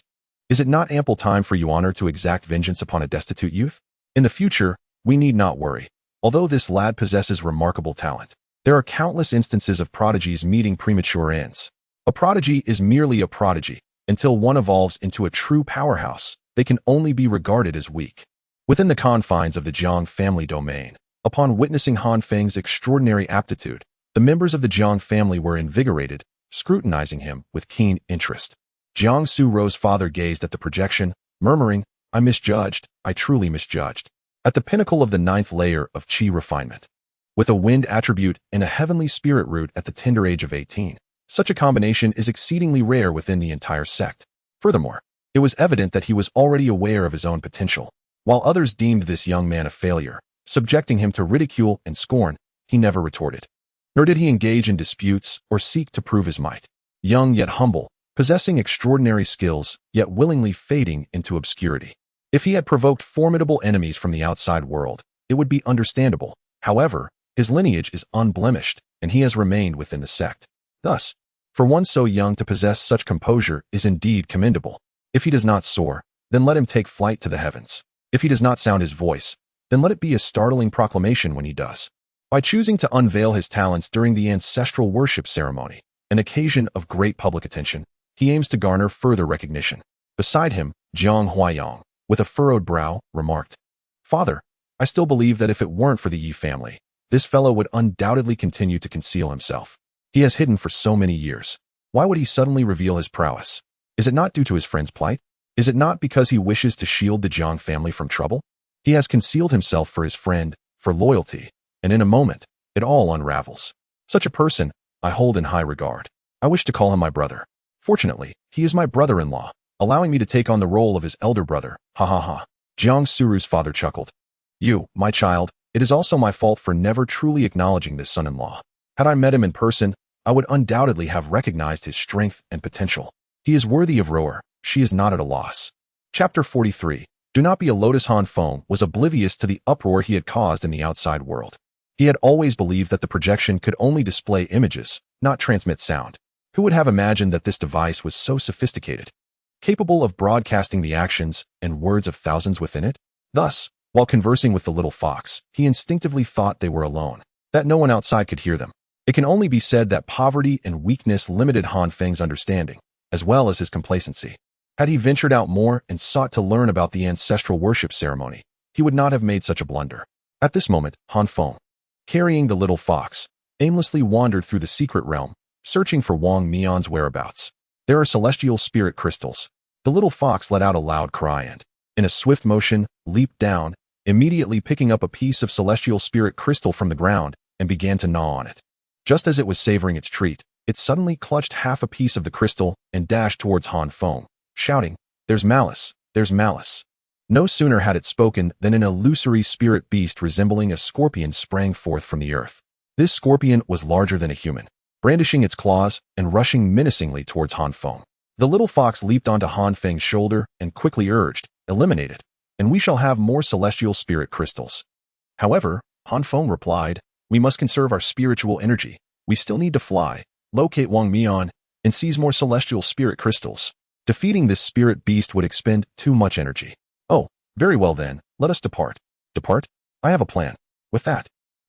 [SPEAKER 1] is it not ample time for Yuan-er to exact vengeance upon a destitute youth? In the future, we need not worry. Although this lad possesses remarkable talent, there are countless instances of prodigies meeting premature ends. A prodigy is merely a prodigy. Until one evolves into a true powerhouse, they can only be regarded as weak. Within the confines of the Jiang family domain, upon witnessing Han Feng's extraordinary aptitude, the members of the Jiang family were invigorated, scrutinizing him with keen interest. Jiang Su-ro's father gazed at the projection, murmuring, "I misjudged, I truly misjudged." At the pinnacle of the 9th layer of chi refinement, with a wind attribute and a heavenly spirit root at the tender age of 18, such a combination is exceedingly rare within the entire sect. Furthermore, it was evident that he was already aware of his own potential. While others deemed this young man a failure, subjecting him to ridicule and scorn, he never retorted. Nor did he engage in disputes or seek to prove his might. Young yet humble, possessing extraordinary skills, yet willingly fading into obscurity. If he had provoked formidable enemies from the outside world, it would be understandable. However, his lineage is unblemished, and he has remained within the sect. Thus, for one so young to possess such composure is indeed commendable. If he does not soar, then let him take flight to the heavens. If he does not sound his voice, then let it be a startling proclamation when he does. By choosing to unveil his talents during the ancestral worship ceremony, an occasion of great public attention, he aims to garner further recognition. Beside him, Jiang Huaiyang, with a furrowed brow, remarked, "Father, I still believe that if it weren't for the Yi family, this fellow would undoubtedly continue to conceal himself. He has hidden for so many years. Why would he suddenly reveal his prowess? Is it not due to his friend's plight? Is it not because he wishes to shield the Jiang family from trouble? He has concealed himself for his friend, for loyalty, and in a moment, it all unravels. Such a person I hold in high regard. I wish to call him my brother. Fortunately, he is my brother-in-law, allowing me to take on the role of his elder brother. Ha ha ha." Jiang Suru's father chuckled. "You, my child, it is also my fault for never truly acknowledging this son-in-law. Had I met him in person, I would undoubtedly have recognized his strength and potential. He is worthy of Roer. She is not at a loss." Chapter 43. Do not be a lotus. Han Feng was oblivious to the uproar he had caused in the outside world. He had always believed that the projection could only display images, not transmit sound. Who would have imagined that this device was so sophisticated, capable of broadcasting the actions and words of thousands within it? Thus, while conversing with the little fox, he instinctively thought they were alone, that no one outside could hear them. It can only be said that poverty and weakness limited Han Feng's understanding, as well as his complacency. Had he ventured out more and sought to learn about the ancestral worship ceremony, he would not have made such a blunder. At this moment, Han Feng, carrying the little fox, aimlessly wandered through the secret realm, searching for Wang Mian's whereabouts. "There are celestial spirit crystals." The little fox let out a loud cry and, in a swift motion, leaped down, immediately picking up a piece of celestial spirit crystal from the ground and began to gnaw on it. Just as it was savoring its treat, it suddenly clutched half a piece of the crystal and dashed towards Han Feng, shouting, "There's malice, there's malice." No sooner had it spoken than an illusory spirit beast resembling a scorpion sprang forth from the earth. This scorpion was larger than a human, brandishing its claws and rushing menacingly towards Han Feng. The little fox leaped onto Han Feng's shoulder and quickly urged, "Eliminate it, and we shall have more celestial spirit crystals." However, Han Feng replied, "We must conserve our spiritual energy. We still need to fly, locate Wang Mian, and seize more celestial spirit crystals. Defeating this spirit beast would expend too much energy." "Oh, very well then, let us depart." "Depart? I have a plan." With that,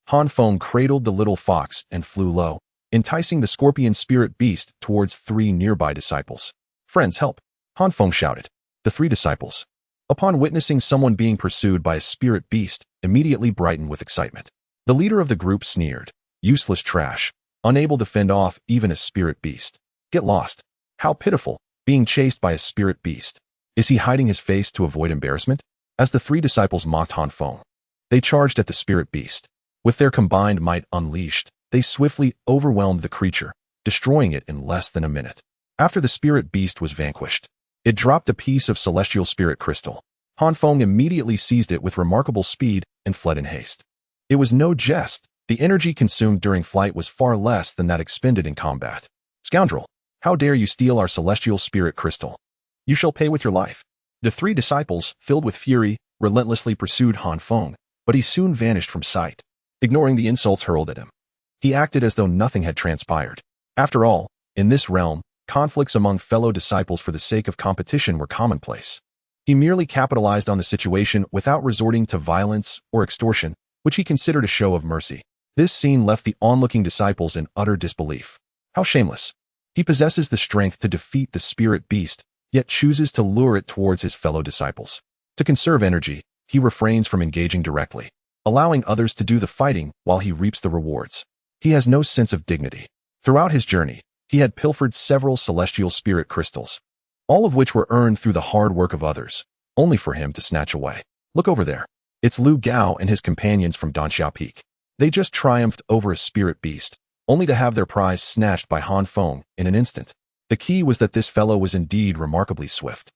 [SPEAKER 1] Han Feng cradled the little fox and flew low, enticing the scorpion spirit beast towards 3 nearby disciples. "Friends, help!" Han Feng shouted. The 3 disciples, upon witnessing someone being pursued by a spirit beast, immediately brightened with excitement. The leader of the group sneered, "Useless trash, unable to fend off even a spirit beast. Get lost. How pitiful, being chased by a spirit beast. Is he hiding his face to avoid embarrassment?" As the 3 disciples mocked Han Feng, they charged at the spirit beast. With their combined might unleashed, they swiftly overwhelmed the creature, destroying it in less than a minute. After the spirit beast was vanquished, it dropped a piece of celestial spirit crystal. Han Feng immediately seized it with remarkable speed and fled in haste. It was no jest. The energy consumed during flight was far less than that expended in combat. "Scoundrel! How dare you steal our celestial spirit crystal? You shall pay with your life." The 3 disciples, filled with fury, relentlessly pursued Han Feng, but he soon vanished from sight. Ignoring the insults hurled at him, he acted as though nothing had transpired. After all, in this realm, conflicts among fellow disciples for the sake of competition were commonplace. He merely capitalized on the situation without resorting to violence or extortion, which he considered a show of mercy. This scene left the onlooking disciples in utter disbelief. How shameless! He possesses the strength to defeat the spirit beast, yet chooses to lure it towards his fellow disciples. To conserve energy, he refrains from engaging directly, allowing others to do the fighting while he reaps the rewards. He has no sense of dignity. Throughout his journey, he had pilfered several celestial spirit crystals, all of which were earned through the hard work of others, only for him to snatch away. Look over there. It's Lu Gao and his companions from Danxia Peak. They just triumphed over a spirit beast, only to have their prize snatched by Han Feng in an instant. The key was that this fellow was indeed remarkably swift,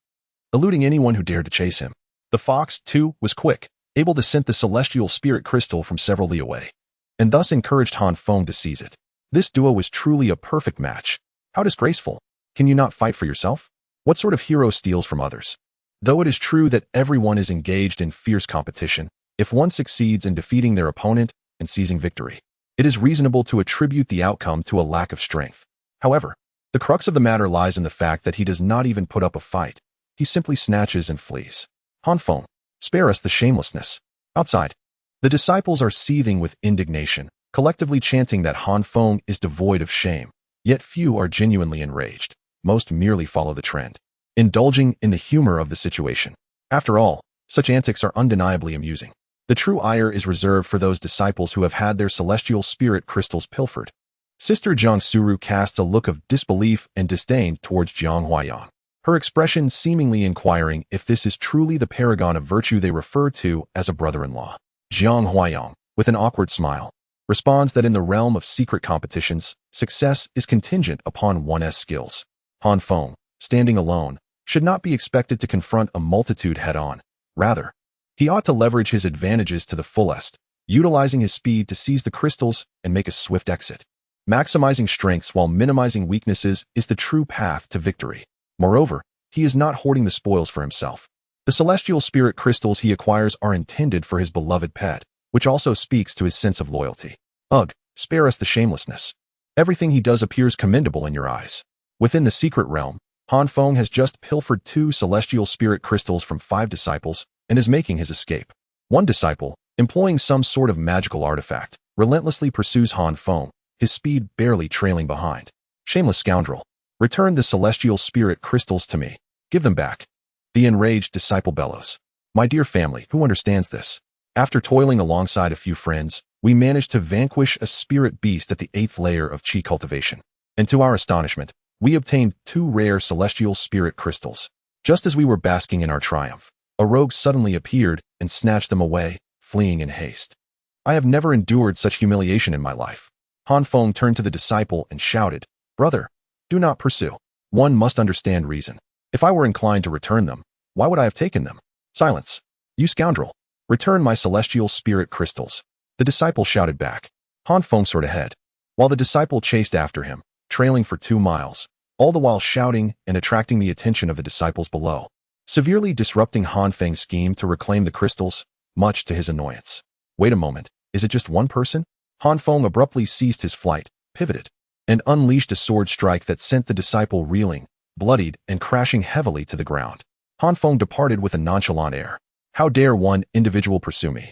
[SPEAKER 1] eluding anyone who dared to chase him. The fox, too, was quick, able to scent the celestial spirit crystal from several li away, and thus encouraged Han Feng to seize it. This duo was truly a perfect match. How disgraceful! Can you not fight for yourself? What sort of hero steals from others? Though it is true that everyone is engaged in fierce competition, if one succeeds in defeating their opponent and seizing victory, it is reasonable to attribute the outcome to a lack of strength. However, the crux of the matter lies in the fact that he does not even put up a fight. He simply snatches and flees. Han Feng, spare us the shamelessness. Outside, the disciples are seething with indignation, collectively chanting that Han Feng is devoid of shame. Yet few are genuinely enraged. Most merely follow the trend, indulging in the humor of the situation. After all, such antics are undeniably amusing. The true ire is reserved for those disciples who have had their celestial spirit crystals pilfered. Sister Jiang Suru casts a look of disbelief and disdain towards Jiang Huayang, her expression seemingly inquiring if this is truly the paragon of virtue they refer to as a brother-in-law. Jiang Huayang, with an awkward smile, responds that in the realm of secret competitions, success is contingent upon one's skills. Han Feng, standing alone, should not be expected to confront a multitude head-on. Rather, he ought to leverage his advantages to the fullest, utilizing his speed to seize the crystals and make a swift exit. Maximizing strengths while minimizing weaknesses is the true path to victory. Moreover, he is not hoarding the spoils for himself. The celestial spirit crystals he acquires are intended for his beloved pet, which also speaks to his sense of loyalty. Ugh, spare us the shamelessness. Everything he does appears commendable in your eyes. Within the secret realm, Han Feng has just pilfered 2 celestial spirit crystals from 5 disciples and is making his escape. One disciple, employing some sort of magical artifact, relentlessly pursues Han Feng, his speed barely trailing behind. Shameless scoundrel. Return the celestial spirit crystals to me. Give them back. The enraged disciple bellows. My dear family, who understands this? After toiling alongside a few friends, we managed to vanquish a spirit beast at the 8th layer of Qi cultivation. And to our astonishment, we obtained 2 rare celestial spirit crystals. Just as we were basking in our triumph, a rogue suddenly appeared and snatched them away, fleeing in haste. I have never endured such humiliation in my life. Han Feng turned to the disciple and shouted, Brother, do not pursue. One must understand reason. If I were inclined to return them, why would I have taken them? Silence. You scoundrel. Return my celestial spirit crystals. The disciple shouted back. Han Feng soared ahead, while the disciple chased after him, trailing for 2 miles, all the while shouting and attracting the attention of the disciples below, severely disrupting Han Feng's scheme to reclaim the crystals, much to his annoyance. Wait a moment, is it just one person? Han Feng abruptly ceased his flight, pivoted, and unleashed a sword strike that sent the disciple reeling, bloodied, and crashing heavily to the ground. Han Feng departed with a nonchalant air. How dare one individual pursue me?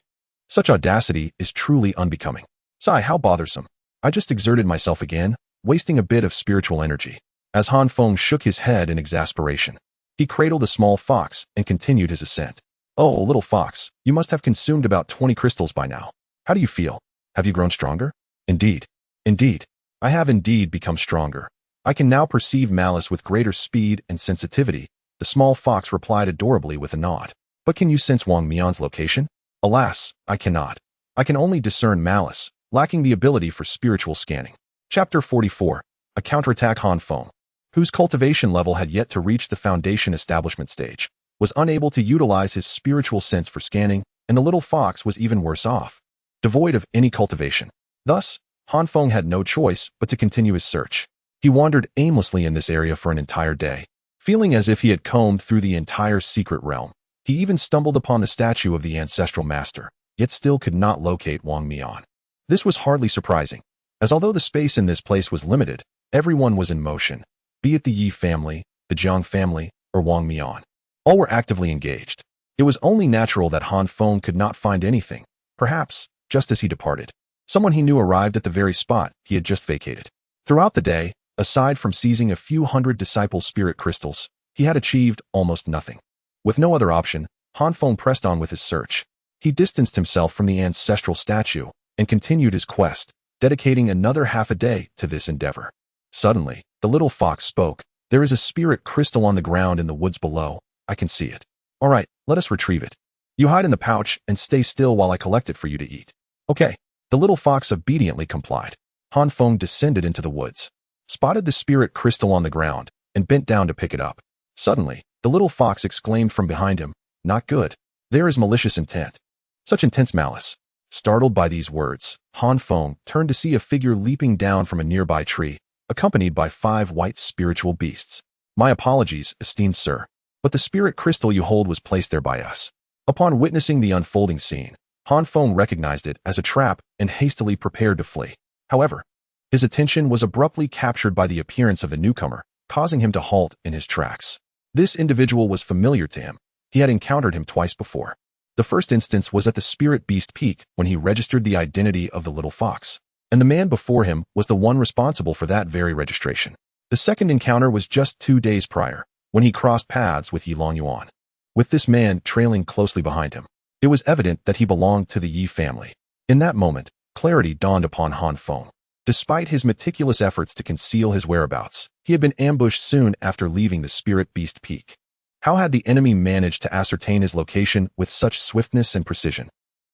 [SPEAKER 1] Such audacity is truly unbecoming. Sigh, how bothersome. I just exerted myself again, wasting a bit of spiritual energy. As Han Feng shook his head in exasperation, he cradled a small fox and continued his ascent. Oh, little fox, you must have consumed about 20 crystals by now. How do you feel? Have you grown stronger? Indeed. Indeed. I have indeed become stronger. I can now perceive malice with greater speed and sensitivity, the small fox replied adorably with a nod. But can you sense Wang Mian's location? Alas, I cannot. I can only discern malice, lacking the ability for spiritual scanning. Chapter 44. A counterattack. Han Feng, whose cultivation level had yet to reach the foundation establishment stage, was unable to utilize his spiritual sense for scanning, and the little fox was even worse off, devoid of any cultivation. Thus, Han Feng had no choice but to continue his search. He wandered aimlessly in this area for an entire day, feeling as if he had combed through the entire secret realm. He even stumbled upon the statue of the ancestral master, yet still could not locate Wang Mian. This was hardly surprising, as although the space in this place was limited, everyone was in motion, be it the Yi family, the Jiang family, or Wang Mian. All were actively engaged. It was only natural that Han Feng could not find anything. Perhaps, just as he departed, someone he knew arrived at the very spot he had just vacated. Throughout the day, aside from seizing a few hundred disciple spirit crystals, he had achieved almost nothing. With no other option, Han Feng pressed on with his search. He distanced himself from the ancestral statue and continued his quest, dedicating another half a day to this endeavor. Suddenly, the little fox spoke. There is a spirit crystal on the ground in the woods below. I can see it. All right, let us retrieve it. You hide in the pouch and stay still while I collect it for you to eat. Okay. The little fox obediently complied. Han Feng descended into the woods, spotted the spirit crystal on the ground, and bent down to pick it up. Suddenly, the little fox exclaimed from behind him, Not good. There is malicious intent. Such intense malice. Startled by these words, Han Feng turned to see a figure leaping down from a nearby tree, accompanied by 5 white spiritual beasts. My apologies, esteemed sir, but the spirit crystal you hold was placed there by us. Upon witnessing the unfolding scene, Han Feng recognized it as a trap and hastily prepared to flee. However, his attention was abruptly captured by the appearance of the newcomer, causing him to halt in his tracks. This individual was familiar to him. He had encountered him twice before. The first instance was at the Spirit Beast Peak when he registered the identity of the little fox, and the man before him was the one responsible for that very registration. The second encounter was just 2 days prior, when he crossed paths with Yi Longyuan. with this man trailing closely behind him. It was evident that he belonged to the Yi family. In that moment, clarity dawned upon Han Feng. Despite his meticulous efforts to conceal his whereabouts, he had been ambushed soon after leaving the Spirit Beast Peak. How had the enemy managed to ascertain his location with such swiftness and precision?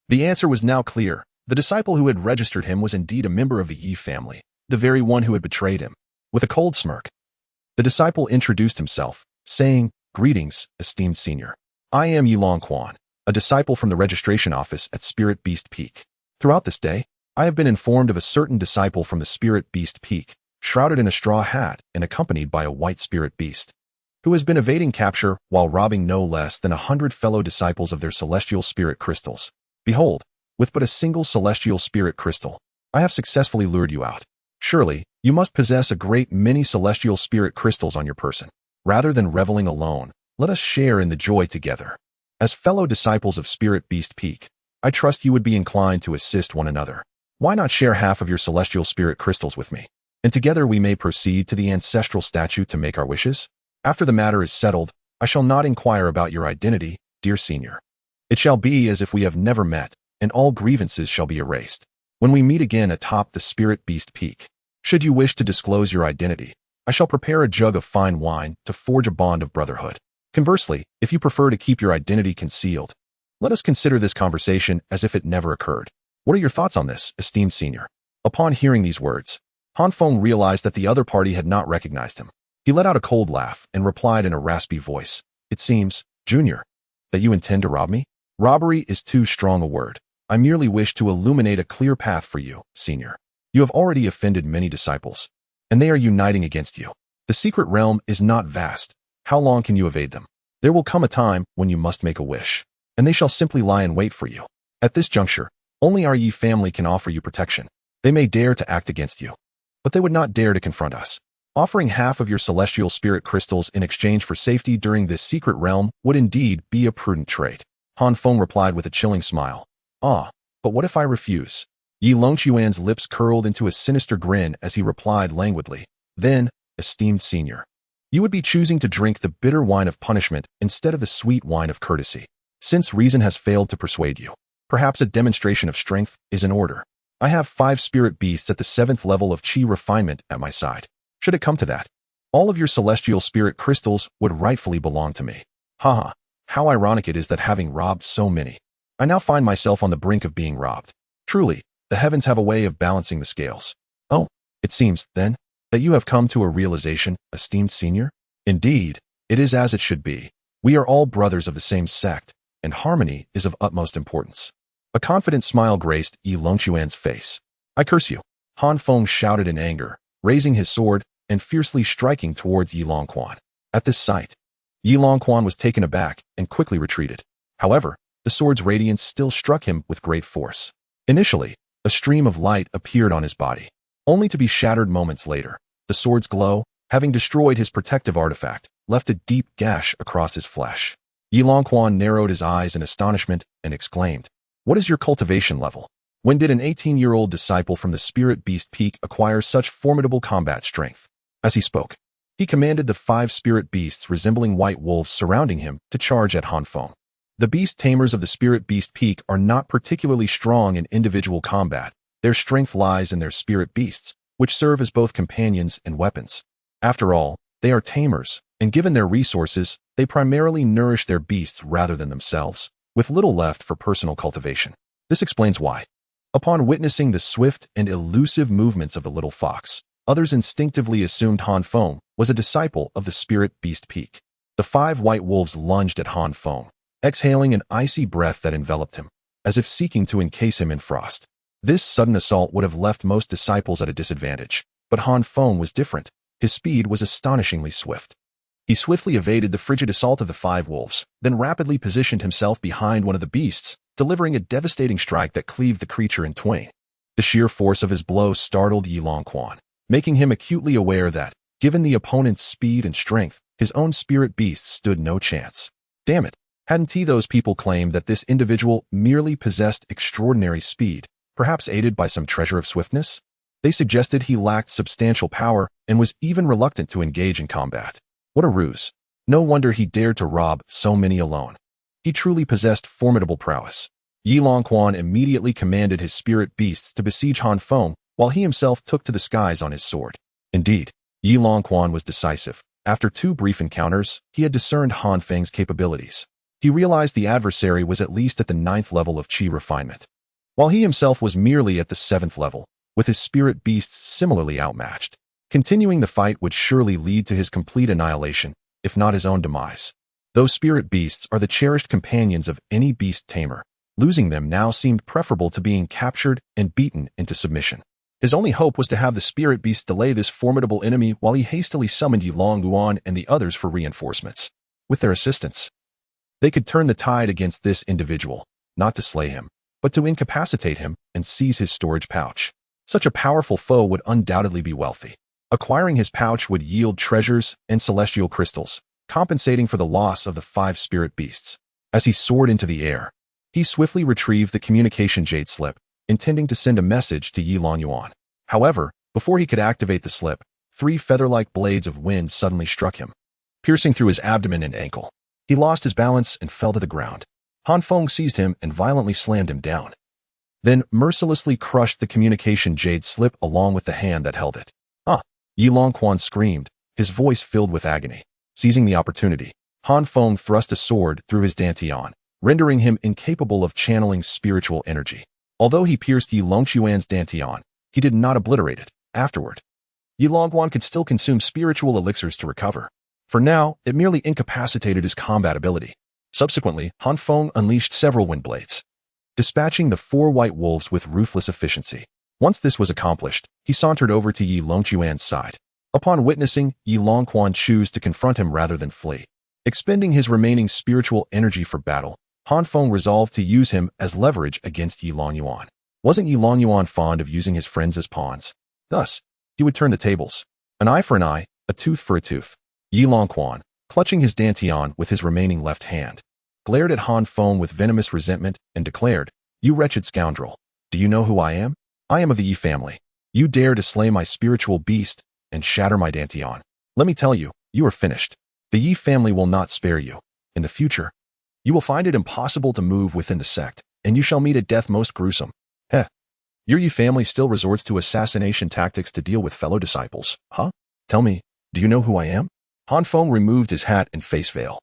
[SPEAKER 1] The answer was now clear. The disciple who had registered him was indeed a member of the Yi family, the very one who had betrayed him. With a cold smirk, the disciple introduced himself, saying, "Greetings, esteemed senior. I am Yilong Quan, a disciple from the registration office at Spirit Beast Peak. Throughout this day, I have been informed of a certain disciple from the Spirit Beast Peak, shrouded in a straw hat and accompanied by a white spirit beast, who has been evading capture while robbing no less than 100 fellow disciples of their celestial spirit crystals. Behold, with but a single celestial spirit crystal, I have successfully lured you out. Surely, you must possess a great many celestial spirit crystals on your person. Rather than reveling alone, let us share in the joy together. As fellow disciples of Spirit Beast Peak, I trust you would be inclined to assist one another. Why not share half of your celestial spirit crystals with me? And together we may proceed to the ancestral statue to make our wishes? After the matter is settled, I shall not inquire about your identity, dear senior. It shall be as if we have never met, and all grievances shall be erased. When we meet again atop the Spirit Beast Peak, should you wish to disclose your identity, I shall prepare a jug of fine wine to forge a bond of brotherhood. Conversely, if you prefer to keep your identity concealed, let us consider this conversation as if it never occurred. What are your thoughts on this, esteemed senior?" Upon hearing these words, Han Feng realized that the other party had not recognized him. He let out a cold laugh and replied in a raspy voice, "It seems, Junior, that you intend to rob me? Robbery is too strong a word. I merely wish to illuminate a clear path for you, senior. You have already offended many disciples, and they are uniting against you. The secret realm is not vast. How long can you evade them? There will come a time when you must make a wish, and they shall simply lie in wait for you. At this juncture, only our Yi family can offer you protection. They may dare to act against you, but they would not dare to confront us. Offering half of your celestial spirit crystals in exchange for safety during this secret realm would indeed be a prudent trade." Han Feng replied with a chilling smile. "Ah, but what if I refuse?" Yi Longquan's lips curled into a sinister grin as he replied languidly, "Then, esteemed senior, you would be choosing to drink the bitter wine of punishment instead of the sweet wine of courtesy. Since reason has failed to persuade you, perhaps a demonstration of strength is in order. I have 5 spirit beasts at the 7th level of Qi refinement at my side. Should it come to that, all of your celestial spirit crystals would rightfully belong to me. Haha, how ironic it is that having robbed so many, I now find myself on the brink of being robbed. Truly, the heavens have a way of balancing the scales. Oh, it seems, then, that you have come to a realization, esteemed senior? Indeed, it is as it should be. We are all brothers of the same sect, and harmony is of utmost importance." A confident smile graced Yi Longquan's face. "I curse you," Han Feng shouted in anger, raising his sword and fiercely striking towards Yi Longquan. At this sight, Yi Longquan was taken aback and quickly retreated. However, the sword's radiance still struck him with great force. Initially, a stream of light appeared on his body, only to be shattered moments later. The sword's glow, having destroyed his protective artifact, left a deep gash across his flesh. Yi Longquan narrowed his eyes in astonishment and exclaimed, "What is your cultivation level? When did an 18-year-old disciple from the Spirit Beast Peak acquire such formidable combat strength?" As he spoke, he commanded the 5 spirit beasts resembling white wolves surrounding him to charge at Han Feng. The beast tamers of the Spirit Beast Peak are not particularly strong in individual combat. Their strength lies in their spirit beasts, which serve as both companions and weapons. After all, they are tamers, and given their resources, they primarily nourish their beasts rather than themselves, with little left for personal cultivation. This explains why, upon witnessing the swift and elusive movements of the little fox, others instinctively assumed Han Feng was a disciple of the Spirit Beast Peak. The 5 white wolves lunged at Han Feng, exhaling an icy breath that enveloped him, as if seeking to encase him in frost. This sudden assault would have left most disciples at a disadvantage, but Han Feng was different. His speed was astonishingly swift. He swiftly evaded the frigid assault of the 5 wolves, then rapidly positioned himself behind one of the beasts, delivering a devastating strike that cleaved the creature in twain. The sheer force of his blow startled Yi Longquan, making him acutely aware that, given the opponent's speed and strength, his own spirit beast stood no chance. Damn it, hadn't those people claimed that this individual merely possessed extraordinary speed, perhaps aided by some treasure of swiftness? They suggested he lacked substantial power and was even reluctant to engage in combat. What a ruse. No wonder he dared to rob so many alone. He truly possessed formidable prowess. Yi Longquan immediately commanded his spirit beasts to besiege Han Feng, while he himself took to the skies on his sword. Indeed, Yi Longquan was decisive. After 2 brief encounters, he had discerned Han Feng's capabilities. He realized the adversary was at least at the 9th level of Qi refinement, while he himself was merely at the 7th level, with his spirit beasts similarly outmatched. Continuing the fight would surely lead to his complete annihilation, if not his own demise. Those spirit beasts are the cherished companions of any beast tamer. Losing them now seemed preferable to being captured and beaten into submission. His only hope was to have the spirit beasts delay this formidable enemy while he hastily summoned Yi Longquan and the others for reinforcements. With their assistance, they could turn the tide against this individual, not to slay him, but to incapacitate him and seize his storage pouch. Such a powerful foe would undoubtedly be wealthy. Acquiring his pouch would yield treasures and celestial crystals, compensating for the loss of the 5 spirit beasts. As he soared into the air, he swiftly retrieved the communication jade slip, intending to send a message to Yi Longquan. However, before he could activate the slip, 3 feather-like blades of wind suddenly struck him, piercing through his abdomen and ankle. He lost his balance and fell to the ground. Han Feng seized him and violently slammed him down, then mercilessly crushed the communication jade slip along with the hand that held it. Yi Longquan screamed, his voice filled with agony. Seizing the opportunity, Han Feng thrust a sword through his dantian, rendering him incapable of channeling spiritual energy. Although he pierced Yi Longquan's dantian, he did not obliterate it. Afterward, Yi Longquan could still consume spiritual elixirs to recover. For now, it merely incapacitated his combat ability. Subsequently, Han Feng unleashed several wind blades, dispatching the 4 white wolves with ruthless efficiency. Once this was accomplished, he sauntered over to Yi Longquan's side. Upon witnessing Yi Longquan choose to confront him rather than flee, expending his remaining spiritual energy for battle, Han Feng resolved to use him as leverage against Yi Longquan. Wasn't Yi Longquan fond of using his friends as pawns? Thus, he would turn the tables. An eye for an eye, a tooth for a tooth. Yi Longquan, clutching his dantian with his remaining left hand, glared at Han Feng with venomous resentment and declared, "You wretched scoundrel, do you know who I am? I am of the Yi family. You dare to slay my spiritual beast and shatter my dantian. Let me tell you, you are finished. The Yi family will not spare you. In the future, you will find it impossible to move within the sect, and you shall meet a death most gruesome." Heh. Your Yi family still resorts to assassination tactics to deal with fellow disciples, huh? Tell me, do you know who I am? Han Feng removed his hat and face veil,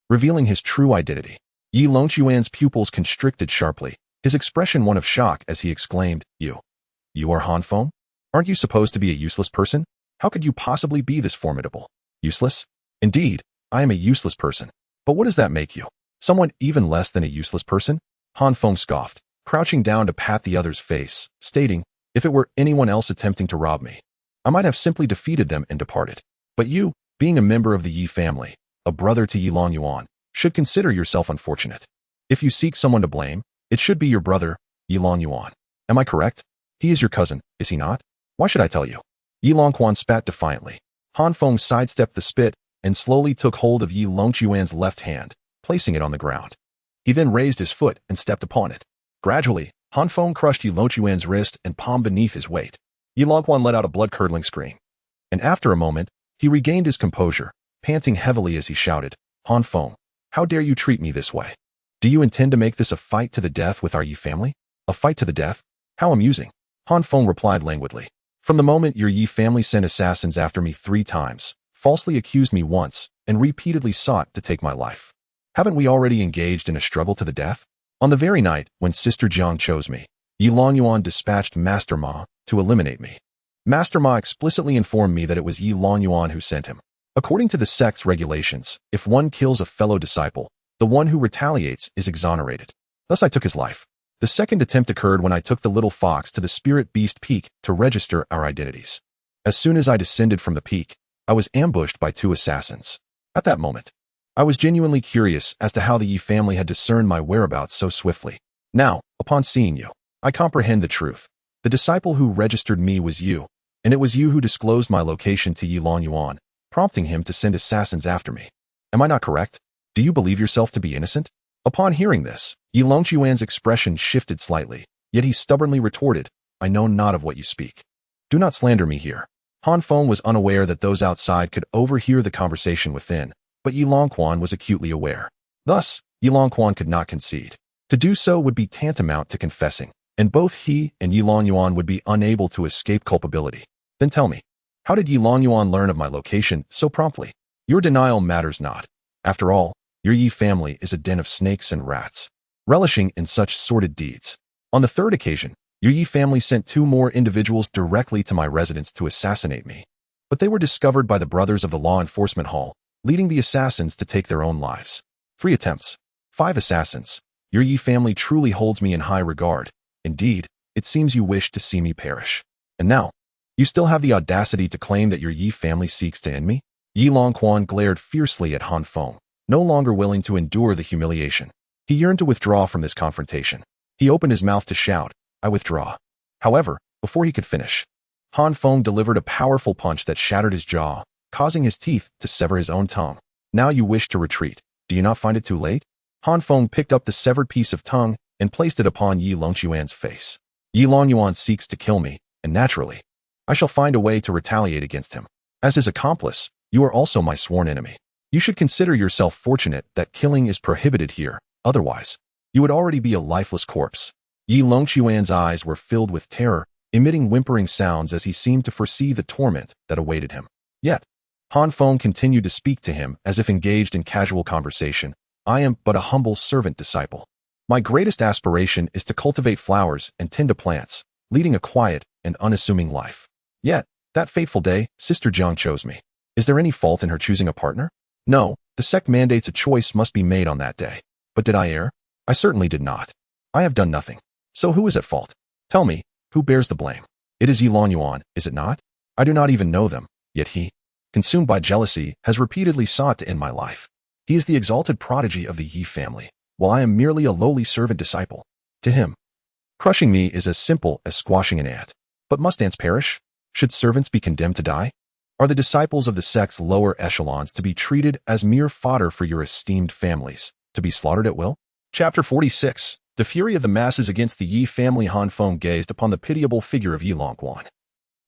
[SPEAKER 1] revealing his true identity. Yi Longquan's pupils constricted sharply, his expression one of shock as he exclaimed, You are Han Feng? Aren't you supposed to be a useless person? How could you possibly be this formidable? Useless? Indeed, I am a useless person. But what does that make you? Someone even less than a useless person? Han Feng scoffed, crouching down to pat the other's face, stating, "If it were anyone else attempting to rob me, I might have simply defeated them and departed. But you, being a member of the Yi family, a brother to Yi Longquan, should consider yourself unfortunate. If you seek someone to blame, it should be your brother, Yi Longquan. Am I correct? He is your cousin, is he not? Why should I tell you?" Yi Longquan spat defiantly. Han Feng sidestepped the spit and slowly took hold of Yi Longquan's left hand, placing it on the ground. He then raised his foot and stepped upon it. Gradually, Han Feng crushed Yi Longquan's wrist and palm beneath his weight. Yi Longquan let out a blood-curdling scream. And after a moment, he regained his composure, panting heavily as he shouted, "Han Feng, how dare you treat me this way? Do you intend to make this a fight to the death with our Yi family? A fight to the death? How amusing." Han Feng replied languidly, "From the moment your Yi family sent assassins after me 3 times, falsely accused me once, and repeatedly sought to take my life, haven't we already engaged in a struggle to the death? On the very night when Sister Jiang chose me, Yi Longquan dispatched Master Ma to eliminate me. Master Ma explicitly informed me that it was Yi Longquan who sent him. According to the sect's regulations, if one kills a fellow disciple, the one who retaliates is exonerated. Thus I took his life. The second attempt occurred when I took the little fox to the Spirit Beast Peak to register our identities. As soon as I descended from the peak, I was ambushed by 2 assassins. At that moment, I was genuinely curious as to how the Yi family had discerned my whereabouts so swiftly. Now, upon seeing you, I comprehend the truth. The disciple who registered me was you, and it was you who disclosed my location to Yi Longquan, prompting him to send assassins after me. Am I not correct? Do you believe yourself to be innocent?" Upon hearing this, Yi Longquan's expression shifted slightly, yet he stubbornly retorted, "I know not of what you speak. Do not slander me here." Han Feng was unaware that those outside could overhear the conversation within, but Yi Longquan was acutely aware. Thus, Yi Longquan could not concede. To do so would be tantamount to confessing, and both he and Yi Longyuan would be unable to escape culpability. Then tell me, how did Yi Longyuan learn of my location so promptly? Your denial matters not. After all, your Yi family is a den of snakes and rats, relishing in such sordid deeds. On the third occasion, your Yi family sent 2 more individuals directly to my residence to assassinate me. But they were discovered by the brothers of the law enforcement hall, leading the assassins to take their own lives. 3 attempts, 5 assassins. Your Yi family truly holds me in high regard. Indeed, it seems you wish to see me perish. And now, you still have the audacity to claim that your Yi family seeks to end me? Yi Longquan glared fiercely at Han Feng, no longer willing to endure the humiliation. He yearned to withdraw from this confrontation. He opened his mouth to shout, "I withdraw." However, before he could finish, Han Feng delivered a powerful punch that shattered his jaw, causing his teeth to sever his own tongue. Now you wish to retreat. Do you not find it too late? Han Feng picked up the severed piece of tongue and placed it upon Yi Longquan's face. Yi Longyuan seeks to kill me, and naturally, I shall find a way to retaliate against him. As his accomplice, you are also my sworn enemy. You should consider yourself fortunate that killing is prohibited here, otherwise, you would already be a lifeless corpse. Yi Longquan's eyes were filled with terror, emitting whimpering sounds as he seemed to foresee the torment that awaited him. Yet, Han Feng continued to speak to him as if engaged in casual conversation. I am but a humble servant disciple. My greatest aspiration is to cultivate flowers and tend to plants, leading a quiet and unassuming life. Yet, that fateful day, Sister Jiang chose me. Is there any fault in her choosing a partner? No, the sect mandates a choice must be made on that day. But did I err? I certainly did not. I have done nothing. So who is at fault? Tell me, who bears the blame? It is Yi Longyuan, is it not? I do not even know them, yet he, consumed by jealousy, has repeatedly sought to end my life. He is the exalted prodigy of the Yi family, while I am merely a lowly servant disciple. To him, crushing me is as simple as squashing an ant. But must ants perish? Should servants be condemned to die? Are the disciples of the sect's lower echelons to be treated as mere fodder for your esteemed families, to be slaughtered at will? Chapter 46. The fury of the masses against the Yi family. Han Feng gazed upon the pitiable figure of Yi Longquan.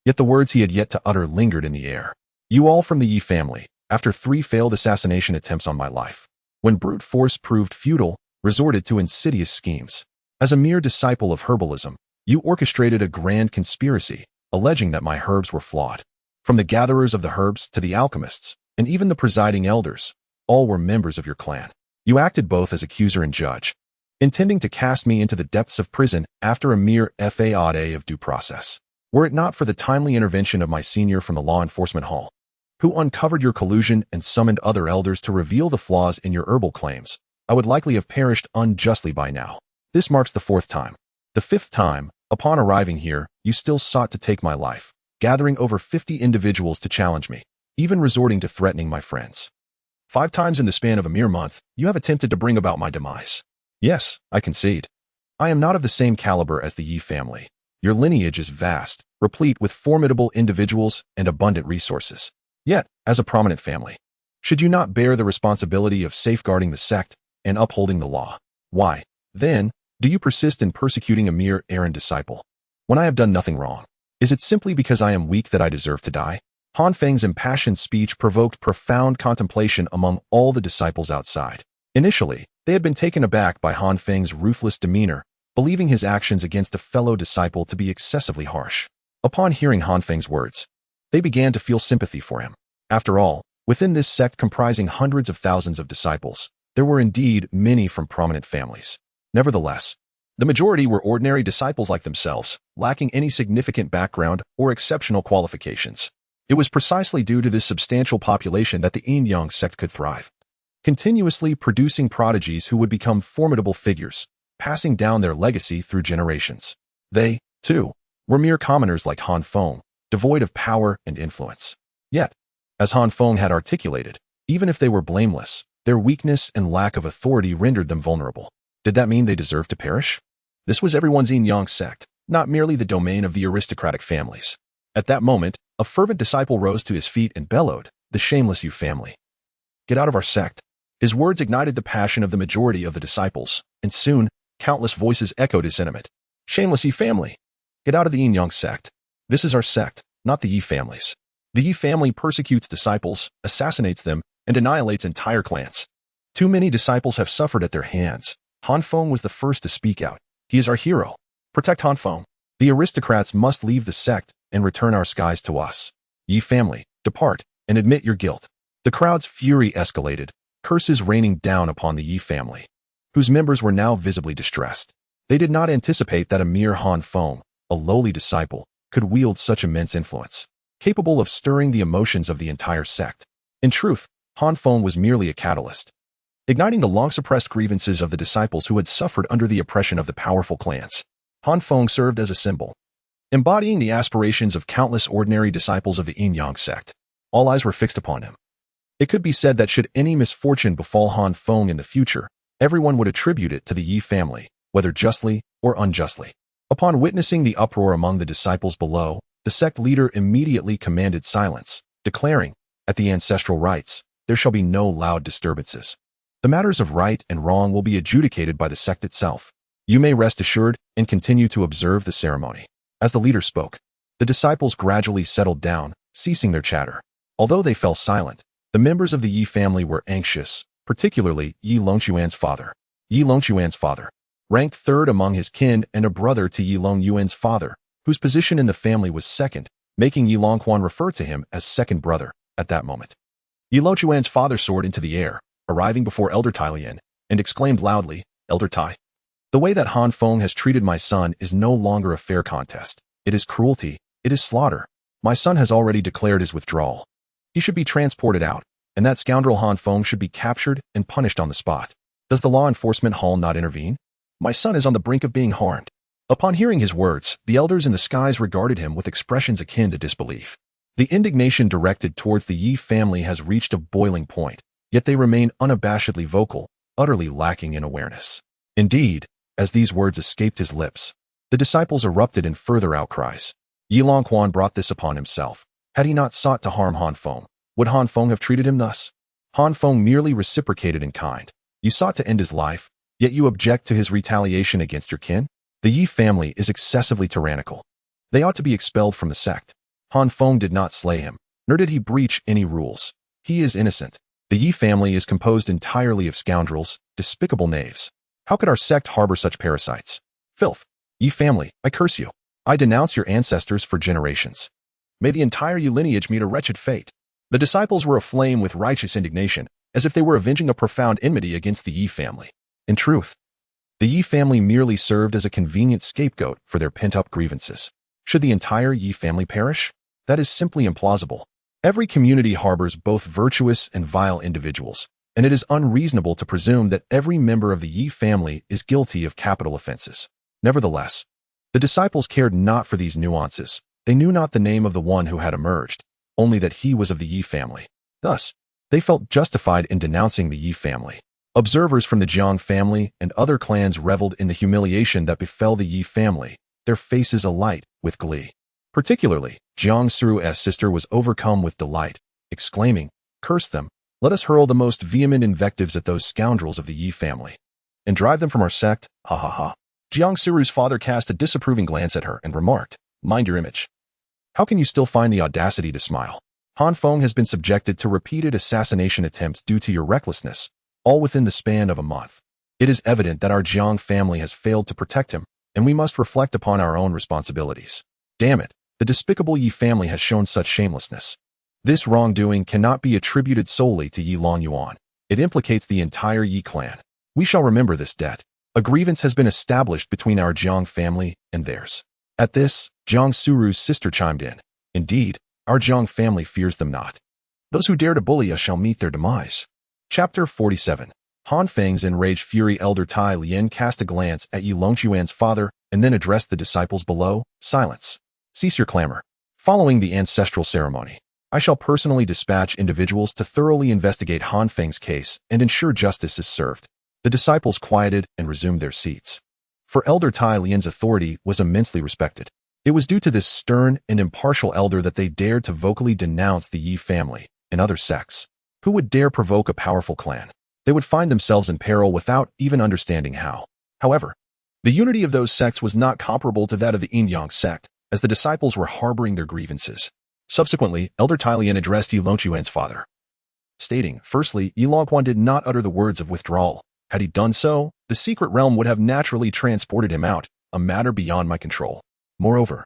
[SPEAKER 1] Yet the words he had yet to utter lingered in the air. You all from the Yi family, after 3 failed assassination attempts on my life, when brute force proved futile, resorted to insidious schemes. As a mere disciple of herbalism, you orchestrated a grand conspiracy, alleging that my herbs were flawed. From the gatherers of the herbs to the alchemists, and even the presiding elders, all were members of your clan. You acted both as accuser and judge, intending to cast me into the depths of prison after a mere faade of due process. Were it not for the timely intervention of my senior from the law enforcement hall, who uncovered your collusion and summoned other elders to reveal the flaws in your herbal claims, I would likely have perished unjustly by now. This marks the 4th time. The 5th time, upon arriving here, you still sought to take my life, gathering over 50 individuals to challenge me, even resorting to threatening my friends. 5 times in the span of a mere month, you have attempted to bring about my demise. Yes, I concede. I am not of the same caliber as the Yi family. Your lineage is vast, replete with formidable individuals and abundant resources. Yet, as a prominent family, should you not bear the responsibility of safeguarding the sect and upholding the law? Why, then, do you persist in persecuting a mere errand disciple, when I have done nothing wrong? Is it simply because I am weak that I deserve to die? Han Feng's impassioned speech provoked profound contemplation among all the disciples outside. Initially, they had been taken aback by Han Feng's ruthless demeanor, believing his actions against a fellow disciple to be excessively harsh. Upon hearing Han Feng's words, they began to feel sympathy for him. After all, within this sect comprising hundreds of thousands of disciples, there were indeed many from prominent families. Nevertheless, the majority were ordinary disciples like themselves, lacking any significant background or exceptional qualifications. It was precisely due to this substantial population that the Yin Yang sect could thrive, continuously producing prodigies who would become formidable figures, passing down their legacy through generations. They, too, were mere commoners like Han Feng, devoid of power and influence. Yet, as Han Feng had articulated, even if they were blameless, their weakness and lack of authority rendered them vulnerable. Did that mean they deserved to perish? This was everyone's Yin Yang sect, not merely the domain of the aristocratic families. At that moment, a fervent disciple rose to his feet and bellowed, "The shameless Yu family! Get out of our sect!" His words ignited the passion of the majority of the disciples, and soon, countless voices echoed his sentiment. "Shameless Yi family! Get out of the Yin Yang sect! This is our sect, not the Yi families. The Yi family persecutes disciples, assassinates them, and annihilates entire clans. Too many disciples have suffered at their hands. Han Feng was the first to speak out. He is our hero. Protect Han Feng. The aristocrats must leave the sect and return our skies to us. Ye family, depart and admit your guilt. The crowd's fury escalated, curses raining down upon the Yi family, whose members were now visibly distressed. They did not anticipate that a mere Han Feng, a lowly disciple, could wield such immense influence, capable of stirring the emotions of the entire sect. In truth, Han Feng was merely a catalyst, igniting the long-suppressed grievances of the disciples who had suffered under the oppression of the powerful clans. Han Feng served as a symbol, embodying the aspirations of countless ordinary disciples of the Yin-Yang sect. All eyes were fixed upon him. It could be said that should any misfortune befall Han Feng in the future, everyone would attribute it to the Yi family, whether justly or unjustly. Upon witnessing the uproar among the disciples below, the sect leader immediately commanded silence, declaring, "At the ancestral rites, there shall be no loud disturbances. The matters of right and wrong will be adjudicated by the sect itself. You may rest assured and continue to observe the ceremony." As the leader spoke, the disciples gradually settled down, ceasing their chatter. Although they fell silent, the members of the Yi family were anxious, particularly Yi Longquan's father. Yi Longquan's father, ranked third among his kin and a brother to Yi Longyuan's father, whose position in the family was second, making Yi Longquan refer to him as second brother at that moment. Yi Longquan's father soared into the air, arriving before Elder Tai Lian, and exclaimed loudly, "Elder Tai, the way that Han Feng has treated my son is no longer a fair contest. It is cruelty, it is slaughter. My son has already declared his withdrawal. He should be transported out, and that scoundrel Han Feng should be captured and punished on the spot. Does the law enforcement hall not intervene? My son is on the brink of being harmed." Upon hearing his words, the elders in the skies regarded him with expressions akin to disbelief. The indignation directed towards the Yi family has reached a boiling point, yet they remain unabashedly vocal, utterly lacking in awareness. Indeed, as these words escaped his lips, the disciples erupted in further outcries. Yi Longquan brought this upon himself. Had he not sought to harm Han Feng, would Han Feng have treated him thus? Han Feng merely reciprocated in kind. You sought to end his life, yet you object to his retaliation against your kin? The Yi family is excessively tyrannical. They ought to be expelled from the sect. Han Feng did not slay him, nor did he breach any rules. He is innocent. The Yi family is composed entirely of scoundrels, despicable knaves. How could our sect harbor such parasites? Filth! Yi family, I curse you. I denounce your ancestors for generations. May the entire Yi lineage meet a wretched fate. The disciples were aflame with righteous indignation, as if they were avenging a profound enmity against the Yi family. In truth, the Yi family merely served as a convenient scapegoat for their pent-up grievances. Should the entire Yi family perish? That is simply implausible. Every community harbors both virtuous and vile individuals, and it is unreasonable to presume that every member of the Yi family is guilty of capital offenses. Nevertheless, the disciples cared not for these nuances. They knew not the name of the one who had emerged, only that he was of the Yi family. Thus, they felt justified in denouncing the Yi family. Observers from the Jiang family and other clans reveled in the humiliation that befell the Yi family, their faces alight with glee. Particularly, Jiang Suru's sister was overcome with delight, exclaiming, "Curse them! Let us hurl the most vehement invectives at those scoundrels of the Yi family, and drive them from our sect, ha ha ha." Jiang Suru's father cast a disapproving glance at her and remarked, "Mind your image. How can you still find the audacity to smile? Han Feng has been subjected to repeated assassination attempts due to your recklessness, all within the span of a month. It is evident that our Jiang family has failed to protect him, and we must reflect upon our own responsibilities. Damn it, the despicable Yi family has shown such shamelessness. This wrongdoing cannot be attributed solely to Yi Longyuan. It implicates the entire Yi clan. We shall remember this debt. A grievance has been established between our Jiang family and theirs." At this, Jiang Suru's sister chimed in. "Indeed, our Jiang family fears them not. Those who dare to bully us shall meet their demise." Chapter 47. Han Feng's enraged fury. Elder Tai Lian cast a glance at Yi Longquan's father and then addressed the disciples below. "Silence. Cease your clamor. Following the ancestral ceremony, I shall personally dispatch individuals to thoroughly investigate Han Feng's case and ensure justice is served." The disciples quieted and resumed their seats. For Elder Tai Lian's authority was immensely respected. It was due to this stern and impartial elder that they dared to vocally denounce the Yi family and other sects. Who would dare provoke a powerful clan? They would find themselves in peril without even understanding how. However, the unity of those sects was not comparable to that of the Yin-Yang sect, as the disciples were harboring their grievances. Subsequently, Elder Tai Lian addressed Yi Longquan's father. stating, "Firstly, Yi Longquan did not utter the words of withdrawal. Had he done so, the secret realm would have naturally transported him out, a matter beyond my control. Moreover,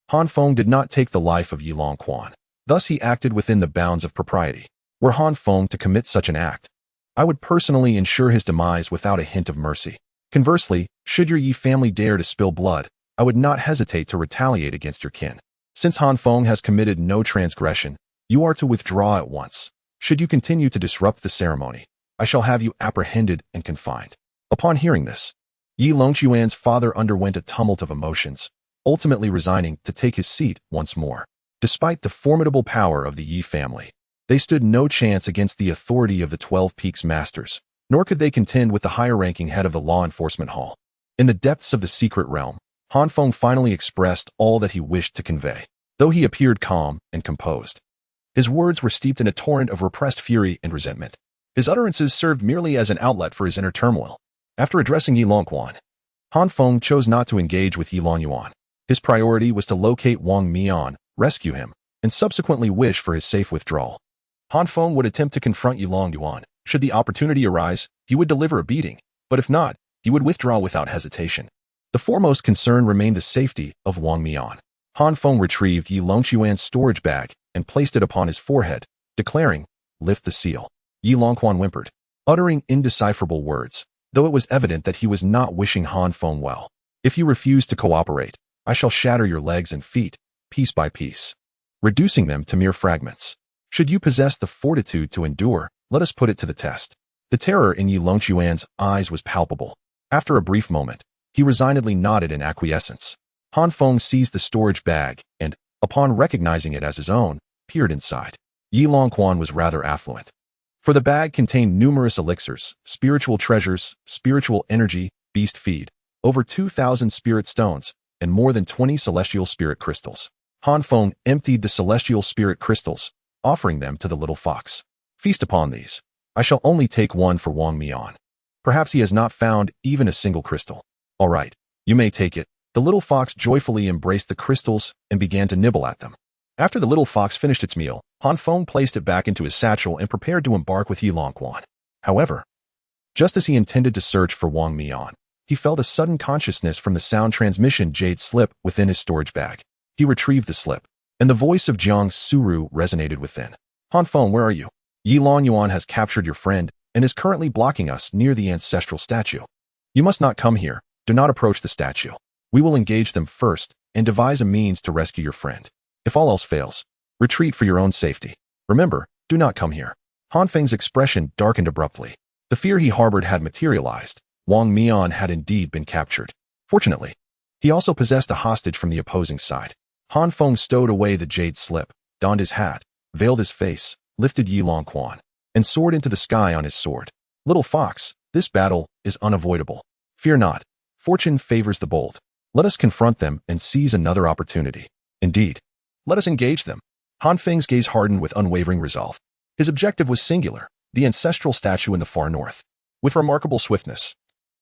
[SPEAKER 1] Han Feng did not take the life of Yi Longquan. Thus he acted within the bounds of propriety. Were Han Feng to commit such an act, I would personally ensure his demise without a hint of mercy. Conversely, should your Yi family dare to spill blood, I would not hesitate to retaliate against your kin. Since Han Feng has committed no transgression, you are to withdraw at once. Should you continue to disrupt the ceremony, I shall have you apprehended and confined." Upon hearing this, Yi Longquan's father underwent a tumult of emotions, ultimately resigning to take his seat once more. Despite the formidable power of the Yi family, they stood no chance against the authority of the 12 Peaks Masters, nor could they contend with the higher-ranking head of the law enforcement hall. In the depths of the secret realm, Han Feng finally expressed all that he wished to convey, though he appeared calm and composed. His words were steeped in a torrent of repressed fury and resentment. His utterances served merely as an outlet for his inner turmoil. After addressing Yi Longquan, Han Feng chose not to engage with Yi Longyuan. His priority was to locate Wang Mian, rescue him, and subsequently wish for his safe withdrawal. Han Feng would attempt to confront Yi Longyuan. Should the opportunity arise, he would deliver a beating, but if not, he would withdraw without hesitation. The foremost concern remained the safety of Wang Mian. Han Feng retrieved Yi Longquan's storage bag and placed it upon his forehead, declaring, "Lift the seal." Yi Longquan whimpered, uttering indecipherable words, though it was evident that he was not wishing Han Feng well. "If you refuse to cooperate, I shall shatter your legs and feet, piece by piece, reducing them to mere fragments. Should you possess the fortitude to endure, let us put it to the test." The terror in Yi Longquan's eyes was palpable. After a brief moment, he resignedly nodded in acquiescence. Han Feng seized the storage bag and, upon recognizing it as his own, peered inside. Yi Longquan was rather affluent, for the bag contained numerous elixirs, spiritual treasures, spiritual energy, beast feed, over 2,000 spirit stones, and more than 20 celestial spirit crystals. Han Feng emptied the celestial spirit crystals, offering them to the little fox. "Feast upon these. I shall only take one for Wang Mian. Perhaps he has not found even a single crystal. All right, you may take it." The little fox joyfully embraced the crystals and began to nibble at them. After the little fox finished its meal, Han Feng placed it back into his satchel and prepared to embark with Yi Longquan. However, just as he intended to search for Wang Mian, he felt a sudden consciousness from the sound transmission jade slip within his storage bag. He retrieved the slip, and the voice of Jiang Suru resonated within. "Han Feng, where are you? Yi Longyuan has captured your friend and is currently blocking us near the ancestral statue. You must not come here. Do not approach the statue. We will engage them first and devise a means to rescue your friend. If all else fails, retreat for your own safety. Remember, do not come here." Han Feng's expression darkened abruptly. The fear he harbored had materialized. Wang Mian had indeed been captured. Fortunately, he also possessed a hostage from the opposing side. Han Feng stowed away the jade slip, donned his hat, veiled his face, lifted Yi Longquan, and soared into the sky on his sword. "Little fox, this battle is unavoidable. Fear not. Fortune favors the bold. Let us confront them and seize another opportunity. Indeed, let us engage them." Han Feng's gaze hardened with unwavering resolve. His objective was singular, the ancestral statue in the far north. With remarkable swiftness,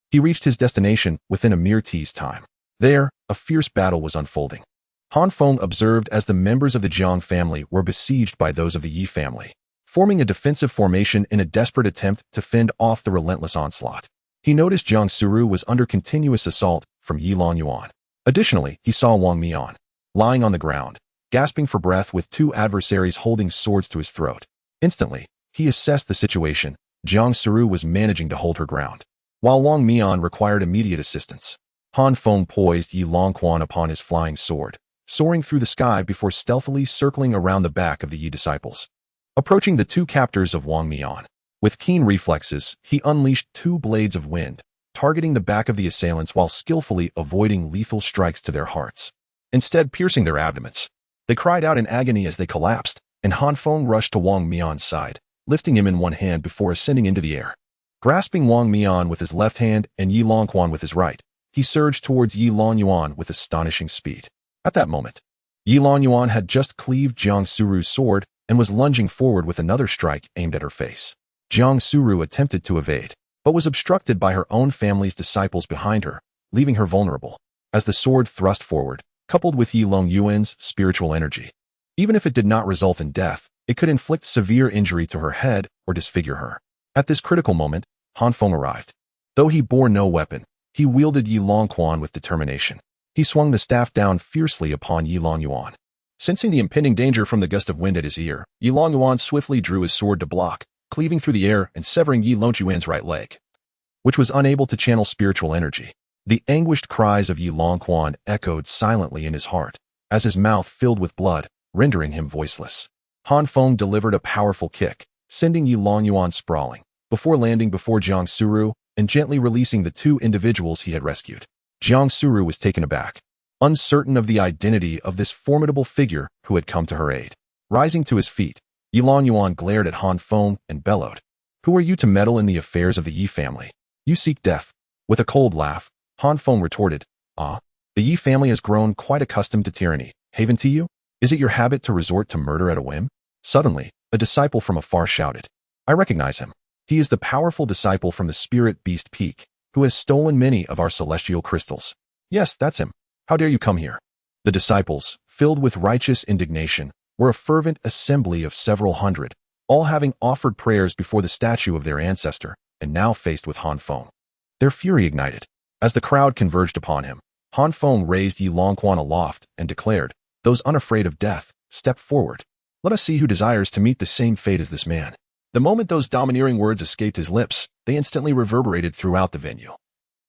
[SPEAKER 1] he reached his destination within a mere tea's time. There, a fierce battle was unfolding. Han Feng observed as the members of the Jiang family were besieged by those of the Yi family, forming a defensive formation in a desperate attempt to fend off the relentless onslaught. He noticed Jiang Suru was under continuous assault from Yi Longyuan. Additionally, he saw Wang Mian, lying on the ground, gasping for breath with two adversaries holding swords to his throat. Instantly, he assessed the situation. Jiang Suru was managing to hold her ground, while Wang Mian required immediate assistance. Han Feng poised Yi Longquan upon his flying sword, soaring through the sky before stealthily circling around the back of the Yi disciples. Approaching the two captors of Wang Mian, with keen reflexes, he unleashed two blades of wind, targeting the back of the assailants while skillfully avoiding lethal strikes to their hearts, instead piercing their abdomens. They cried out in agony as they collapsed, and Han Feng rushed to Wang Mian's side, lifting him in one hand before ascending into the air. Grasping Wang Mian with his left hand and Yi Longquan with his right, he surged towards Yi Longyuan with astonishing speed. At that moment, Yi Longyuan had just cleaved Jiang Suru's sword and was lunging forward with another strike aimed at her face. Jiang Suru attempted to evade, but was obstructed by her own family's disciples behind her, leaving her vulnerable, as the sword thrust forward, coupled with Yi Longyuan's spiritual energy. Even if it did not result in death, It could inflict severe injury to her head or disfigure her. At this critical moment, Han Feng arrived. Though he bore no weapon, he wielded Yi Longquan with determination. He swung the staff down fiercely upon Yi Longyuan. Sensing the impending danger from the gust of wind at his ear, Yi Longyuan swiftly drew his sword to block, cleaving through the air and severing Yi Longquan's right leg, which was unable to channel spiritual energy. The anguished cries of Yi Longquan echoed silently in his heart, as his mouth filled with blood, rendering him voiceless. Han Feng delivered a powerful kick, sending Yi Longyuan sprawling, before landing before Jiang Suru and gently releasing the two individuals he had rescued. Jiang Suru was taken aback, uncertain of the identity of this formidable figure who had come to her aid. Rising to his feet, Yi Longyuan glared at Han Feng and bellowed, "Who are you to meddle in the affairs of the Yi family? You seek death." With a cold laugh, Han Feng retorted, "Ah, the Yi family has grown quite accustomed to tyranny. Haven to you? Is it your habit to resort to murder at a whim?" Suddenly, a disciple from afar shouted, "I recognize him. He is the powerful disciple from the Spirit Beast Peak, who has stolen many of our celestial crystals. Yes, that's him. How dare you come here?" The disciples, filled with righteous indignation, were a fervent assembly of several hundred, all having offered prayers before the statue of their ancestor, and now faced with Han Feng. Their fury ignited. As the crowd converged upon him, Han Feng raised Yi Longquan aloft and declared, "Those unafraid of death, step forward. Let us see who desires to meet the same fate as this man." The moment those domineering words escaped his lips, they instantly reverberated throughout the venue,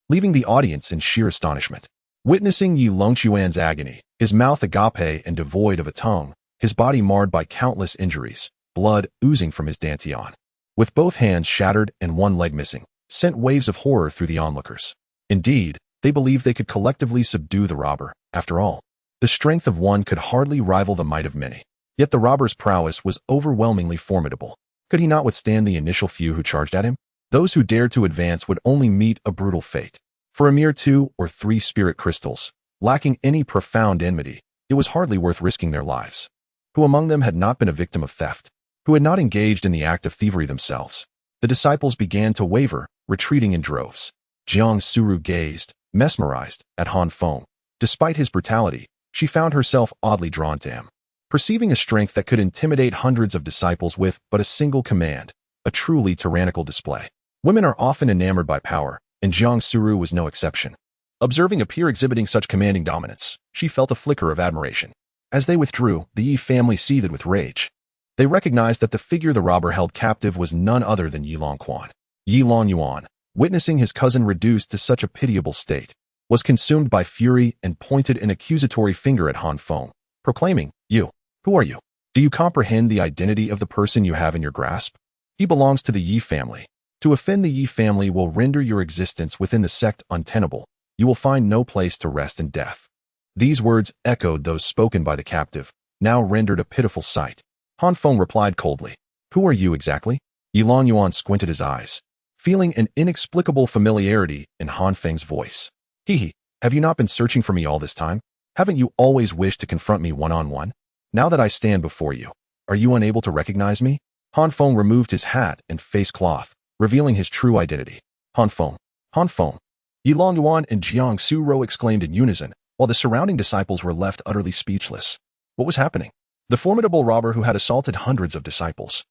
[SPEAKER 1] leaving the audience in sheer astonishment. Witnessing Yi Longquan's agony, his mouth agape and devoid of a tongue, his body marred by countless injuries, blood oozing from his dantian, with both hands shattered and one leg missing, sent waves of horror through the onlookers. Indeed, they believed they could collectively subdue the robber. After all, the strength of one could hardly rival the might of many. Yet the robber's prowess was overwhelmingly formidable. Could he not withstand the initial few who charged at him? Those who dared to advance would only meet a brutal fate. For a mere 2 or 3 spirit crystals, lacking any profound enmity, it was hardly worth risking their lives. Who among them had not been a victim of theft? Who had not engaged in the act of thievery themselves? The disciples began to waver, retreating in droves. Jiang Suru gazed, mesmerized, at Han Feng. Despite his brutality, she found herself oddly drawn to him. Perceiving a strength that could intimidate hundreds of disciples with but a single command, a truly tyrannical display. Women are often enamored by power, and Jiang Suru was no exception. Observing a peer exhibiting such commanding dominance, she felt a flicker of admiration. As they withdrew, the Yi family seethed with rage. They recognized that the figure the robber held captive was none other than Yi Longquan. Yi Longyuan, witnessing his cousin reduced to such a pitiable state, was consumed by fury and pointed an accusatory finger at Han Feng, proclaiming, "You, who are you? Do you comprehend the identity of the person you have in your grasp? He belongs to the Yi family. To offend the Yi family will render your existence within the sect untenable. You will find no place to rest in death." These words echoed those spoken by the captive, now rendered a pitiful sight. Han Feng replied coldly, "Who are you exactly?" Yi Longyuan squinted his eyes, feeling an inexplicable familiarity in Han Feng's voice. "Hee, have you not been searching for me all this time? Haven't you always wished to confront me one-on-one? Now that I stand before you, are you unable to recognize me?" Han Feng removed his hat and face cloth, revealing his true identity. Han Feng. Han Feng. Yi Longyuan and Jiang Suru exclaimed in unison, while the surrounding disciples were left utterly speechless. What was happening? The formidable robber who had assaulted hundreds of disciples,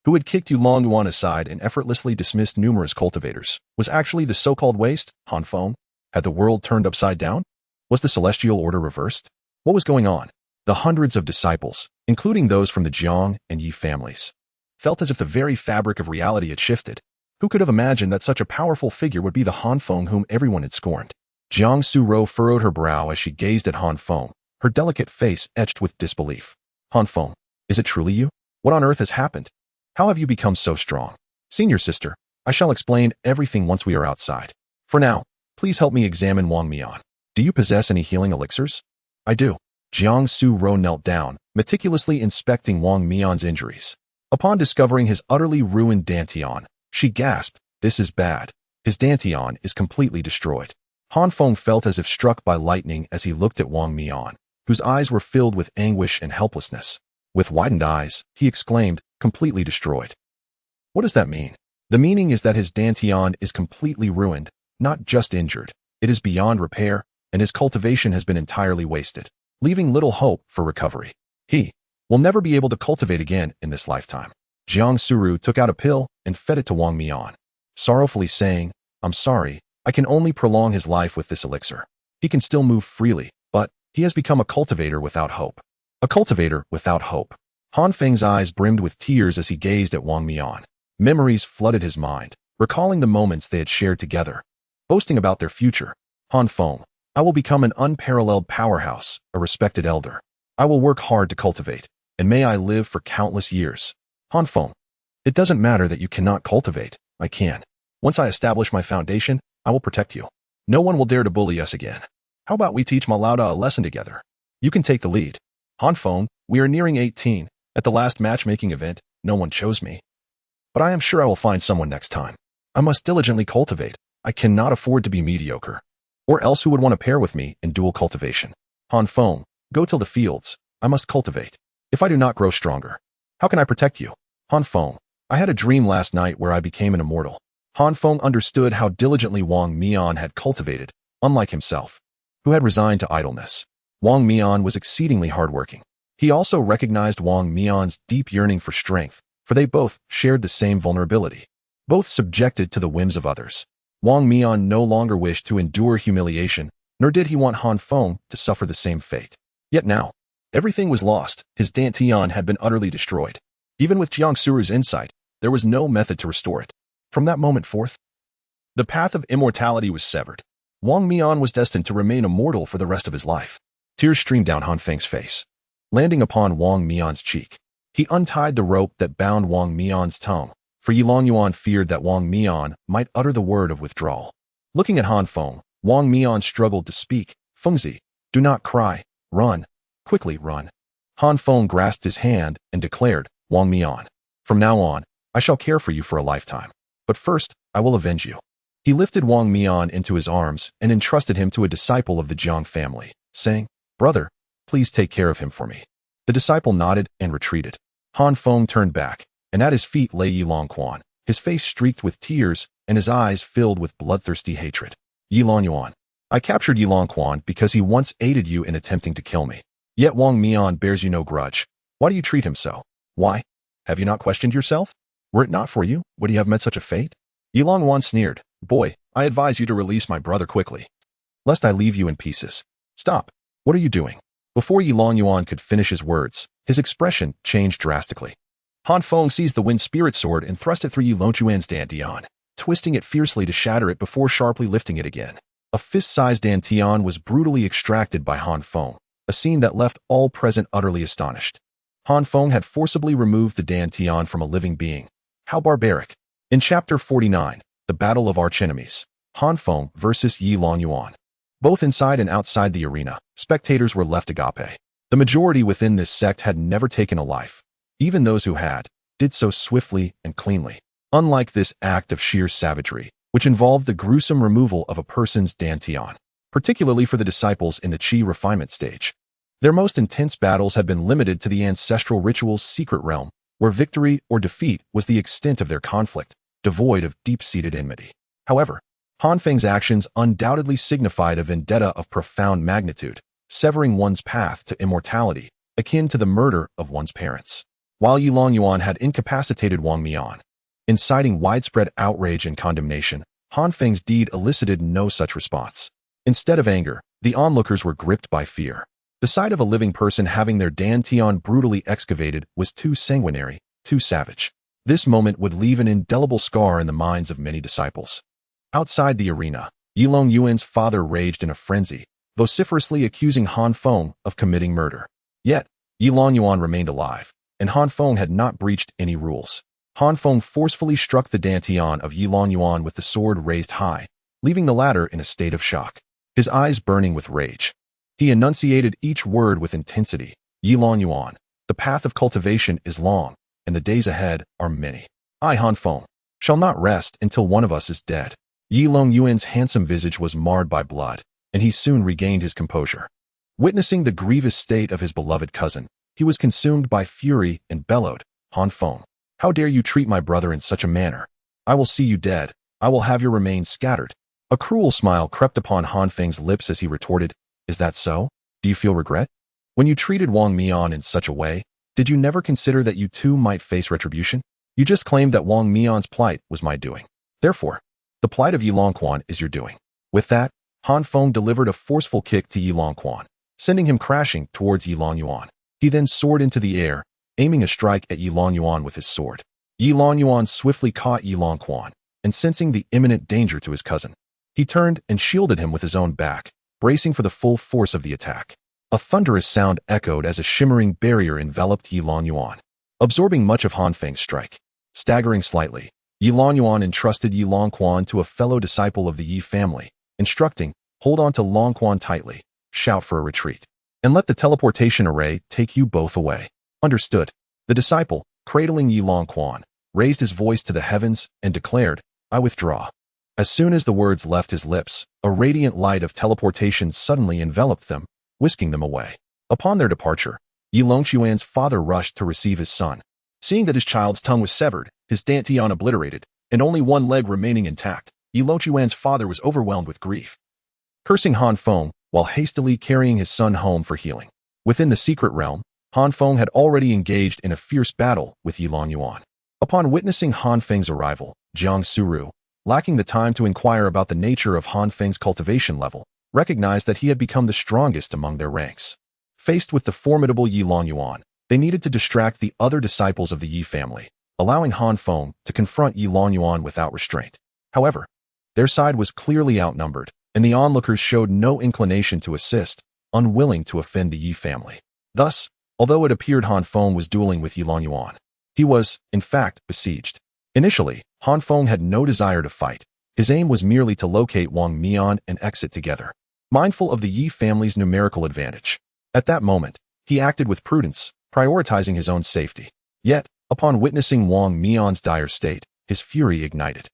[SPEAKER 1] who had kicked Yi Longyuan aside and effortlessly dismissed numerous cultivators, was actually the so-called waste, Han Feng? Had the world turned upside down? Was the celestial order reversed? What was going on? The hundreds of disciples, including those from the Jiang and Yi families, felt as if the very fabric of reality had shifted. Who could have imagined that such a powerful figure would be the Han Feng whom everyone had scorned? Jiang Suru furrowed her brow as she gazed at Han Feng, her delicate face etched with disbelief. Han Feng, is it truly you? What on earth has happened? How have you become so strong? Senior sister, I shall explain everything once we are outside. For now, please help me examine Wang Mian. Do you possess any healing elixirs? I do. Jiang Suru knelt down, meticulously inspecting Wang Mian's injuries. Upon discovering his utterly ruined dantian, she gasped, "This is bad. His dantian is completely destroyed." Han Feng felt as if struck by lightning as he looked at Wang Mian, whose eyes were filled with anguish and helplessness. With widened eyes, he exclaimed, "Completely destroyed. What does that mean?" The meaning is that his dantian is completely ruined, not just injured. It is beyond repair, and his cultivation has been entirely wasted, leaving little hope for recovery. will never be able to cultivate again in this lifetime. Jiang Suru took out a pill and fed it to Wang Mian, sorrowfully saying, I'm sorry, I can only prolong his life with this elixir. He can still move freely, but he has become a cultivator without hope. A cultivator without hope. Han Feng's eyes brimmed with tears as he gazed at Wang Mian. Memories flooded his mind, recalling the moments they had shared together, boasting about their future. Han Feng, I will become an unparalleled powerhouse, a respected elder. I will work hard to cultivate, and may I live for countless years. Han Feng, it doesn't matter that you cannot cultivate, I can. Once I establish my foundation, I will protect you. No one will dare to bully us again. How about we teach Malauda a lesson together? You can take the lead. Han Feng, we are nearing 18. At the last matchmaking event, no one chose me. But I am sure I will find someone next time. I must diligently cultivate. I cannot afford to be mediocre. Or else who would want to pair with me in dual cultivation? Han Feng, go till the fields. I must cultivate. If I do not grow stronger, how can I protect you? Han Feng, I had a dream last night where I became an immortal. Han Feng understood how diligently Wang Mian had cultivated, unlike himself, who had resigned to idleness. Wang Mian was exceedingly hardworking. He also recognized Wang Mian's deep yearning for strength, for they both shared the same vulnerability, both subjected to the whims of others. Wang Mian no longer wished to endure humiliation, nor did he want Han Feng to suffer the same fate. Yet now, everything was lost. His dantian had been utterly destroyed. Even with Jiang Suru's insight, there was no method to restore it. From that moment forth, the path of immortality was severed. Wang Mian was destined to remain immortal for the rest of his life. Tears streamed down Han Feng's face, landing upon Wang Mian's cheek. He untied the rope that bound Wang Mian's tongue, for Yilong Yuan feared that Wang Mian might utter the word of withdrawal. Looking at Han Feng, Wang Mian struggled to speak. Fengzi, do not cry. Run. Quickly run. Han Feng grasped his hand and declared, Wang Mian, from now on, I shall care for you for a lifetime. But first, I will avenge you. He lifted Wang Mian into his arms and entrusted him to a disciple of the Jiang family, saying, Brother, please take care of him for me. The disciple nodded and retreated. Han Feng turned back, and at his feet lay Yilong Quan, his face streaked with tears and his eyes filled with bloodthirsty hatred. Yilong Yuan, I captured Yilong Quan because he once aided you in attempting to kill me. Yet Wang Mian bears you no grudge. Why do you treat him so? Why? Have you not questioned yourself? Were it not for you, would he have met such a fate? Yilong Yuan sneered. Boy, I advise you to release my brother quickly, lest I leave you in pieces. Stop. What are you doing? Before Yilong Yuan could finish his words, his expression changed drastically. Han Feng seized the wind spirit sword and thrust it through Yilong Yuan's dantian, twisting it fiercely to shatter it before sharply lifting it again. A fist-sized dantian was brutally extracted by Han Feng, a scene that left all present utterly astonished. Han Feng had forcibly removed the dantian from a living being. How barbaric. In Chapter 49, The Battle of Archenemies, Han Feng versus Yilong Yuan. Both inside and outside the arena, spectators were left agape. The majority within this sect had never taken a life. Even those who had, did so swiftly and cleanly. Unlike this act of sheer savagery, which involved the gruesome removal of a person's dantian, particularly for the disciples in the Qi refinement stage. Their most intense battles had been limited to the ancestral ritual's secret realm, where victory or defeat was the extent of their conflict, devoid of deep-seated enmity. However, Han Feng's actions undoubtedly signified a vendetta of profound magnitude, severing one's path to immortality, akin to the murder of one's parents. While Yilong Yuan had incapacitated Wang Mian, inciting widespread outrage and condemnation, Han Feng's deed elicited no such response. Instead of anger, the onlookers were gripped by fear. The sight of a living person having their dantian brutally excavated was too sanguinary, too savage. This moment would leave an indelible scar in the minds of many disciples. Outside the arena, Yilong Yuan's father raged in a frenzy, vociferously accusing Han Feng of committing murder. Yet, Yilong Yuan remained alive, and Han Feng had not breached any rules. Han Feng forcefully struck the dantian of Yilong Yuan with the sword raised high, leaving the latter in a state of shock, his eyes burning with rage. He enunciated each word with intensity. Yilong Yuan, the path of cultivation is long, and the days ahead are many. I, Han Feng, shall not rest until one of us is dead. Yilong Yuan's handsome visage was marred by blood, and he soon regained his composure. Witnessing the grievous state of his beloved cousin, he was consumed by fury and bellowed, Han Feng, how dare you treat my brother in such a manner? I will see you dead. I will have your remains scattered. A cruel smile crept upon Han Feng's lips as he retorted, Is that so? Do you feel regret? When you treated Wang Mian in such a way, Did you never consider that you too might face retribution? You just claimed that Wang Mian's plight was my doing. Therefore, the plight of Yi Longquan is your doing. With that, Han Feng delivered a forceful kick to Yi Longquan, sending him crashing towards Yi Longyuan. He then soared into the air, aiming a strike at Yi Longyuan with his sword. Yi Longyuan swiftly caught Yi Longquan, and sensing the imminent danger to his cousin, he turned and shielded him with his own back, bracing for the full force of the attack. A thunderous sound echoed as a shimmering barrier enveloped Yi Longyuan, absorbing much of Han Feng's strike. Staggering slightly, Yi Longyuan entrusted Yi Longquan to a fellow disciple of the Yi family, instructing, "Hold on to Longquan tightly, shout for a retreat, and let the teleportation array take you both away." Understood. The disciple, cradling Yi Longquan, raised his voice to the heavens and declared, "I withdraw." As soon as the words left his lips, a radiant light of teleportation suddenly enveloped them, whisking them away. Upon their departure, Yi Longquan's father rushed to receive his son. Seeing that his child's tongue was severed, his dantian obliterated, and only one leg remaining intact, Yi Longquan's father was overwhelmed with grief. Cursing Han Feng, while hastily carrying his son home for healing. Within the secret realm, Han Feng had already engaged in a fierce battle with Yi Longyuan. Upon witnessing Han Feng's arrival, Jiang Suru, lacking the time to inquire about the nature of Han Feng's cultivation level, recognized that he had become the strongest among their ranks. Faced with the formidable Yi Longyuan, they needed to distract the other disciples of the Yi family, allowing Han Feng to confront Yi Longyuan without restraint. However, their side was clearly outnumbered, and the onlookers showed no inclination to assist, unwilling to offend the Yi family. Thus, although it appeared Han Feng was dueling with Yi Longyuan, he was, in fact, besieged. Initially, Han Feng had no desire to fight. His aim was merely to locate Wang Mian and exit together, mindful of the Yi family's numerical advantage. At that moment, he acted with prudence, prioritizing his own safety. Yet, upon witnessing Wang Mian's dire state, his fury ignited.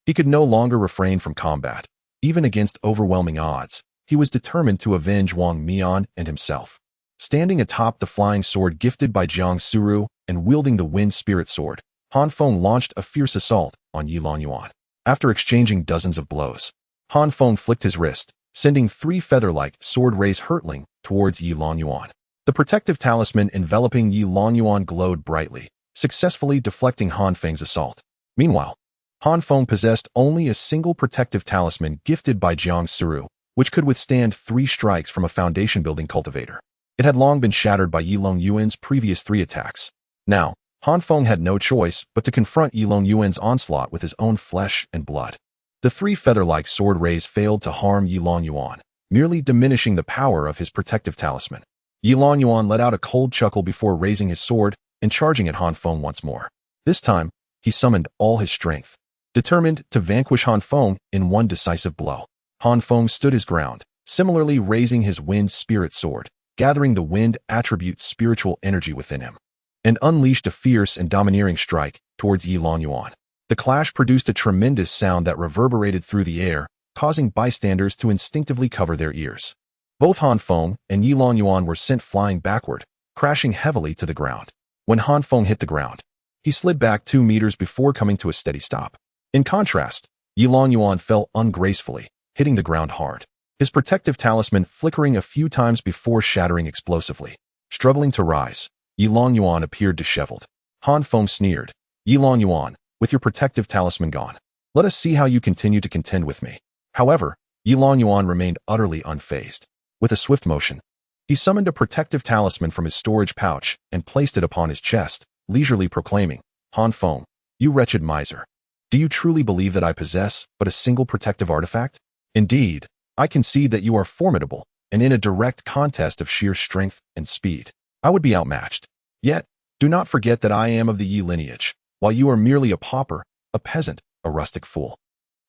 [SPEAKER 1] He could no longer refrain from combat. Even against overwhelming odds, he was determined to avenge Wang Mian and himself. Standing atop the flying sword gifted by Jiang Suru and wielding the wind spirit sword, Han Feng launched a fierce assault on Yi Longyuan. After exchanging dozens of blows, Han Feng flicked his wrist, sending 3 feather-like sword rays hurtling towards Yi Longyuan. The protective talisman enveloping Yi Longyuan glowed brightly, successfully deflecting Han Feng's assault. Meanwhile, Han Feng possessed only a single protective talisman gifted by Jiang Suru, which could withstand 3 strikes from a foundation-building cultivator. It had long been shattered by Yi Longyuan's previous 3 attacks. Now, Han Feng had no choice but to confront Yi Longyuan's onslaught with his own flesh and blood. The 3 feather-like sword rays failed to harm Yi Longyuan, merely diminishing the power of his protective talisman. Yi Longyuan let out a cold chuckle before raising his sword and charging at Han Feng once more. This time, he summoned all his strength, determined to vanquish Han Feng in one decisive blow. Han Feng stood his ground, similarly raising his wind spirit sword, gathering the wind attribute's spiritual energy within him, and unleashed a fierce and domineering strike towards Yi Longyuan. The clash produced a tremendous sound that reverberated through the air, causing bystanders to instinctively cover their ears. Both Han Feng and Yi Longyuan were sent flying backward, crashing heavily to the ground. When Han Feng hit the ground, he slid back 2 meters before coming to a steady stop. In contrast, Yi Longyuan fell ungracefully, hitting the ground hard, his protective talisman flickering a few times before shattering explosively. Struggling to rise, Yi Longyuan appeared disheveled. Han Feng sneered, "Yi Longyuan, with your protective talisman gone, let us see how you continue to contend with me." However, Yi Longyuan remained utterly unfazed. With a swift motion, he summoned a protective talisman from his storage pouch and placed it upon his chest, leisurely proclaiming, "Han Feng, you wretched miser. Do you truly believe that I possess but a single protective artifact? Indeed, I concede that you are formidable, and in a direct contest of sheer strength and speed, I would be outmatched. Yet, do not forget that I am of the Yi lineage, while you are merely a pauper, a peasant, a rustic fool.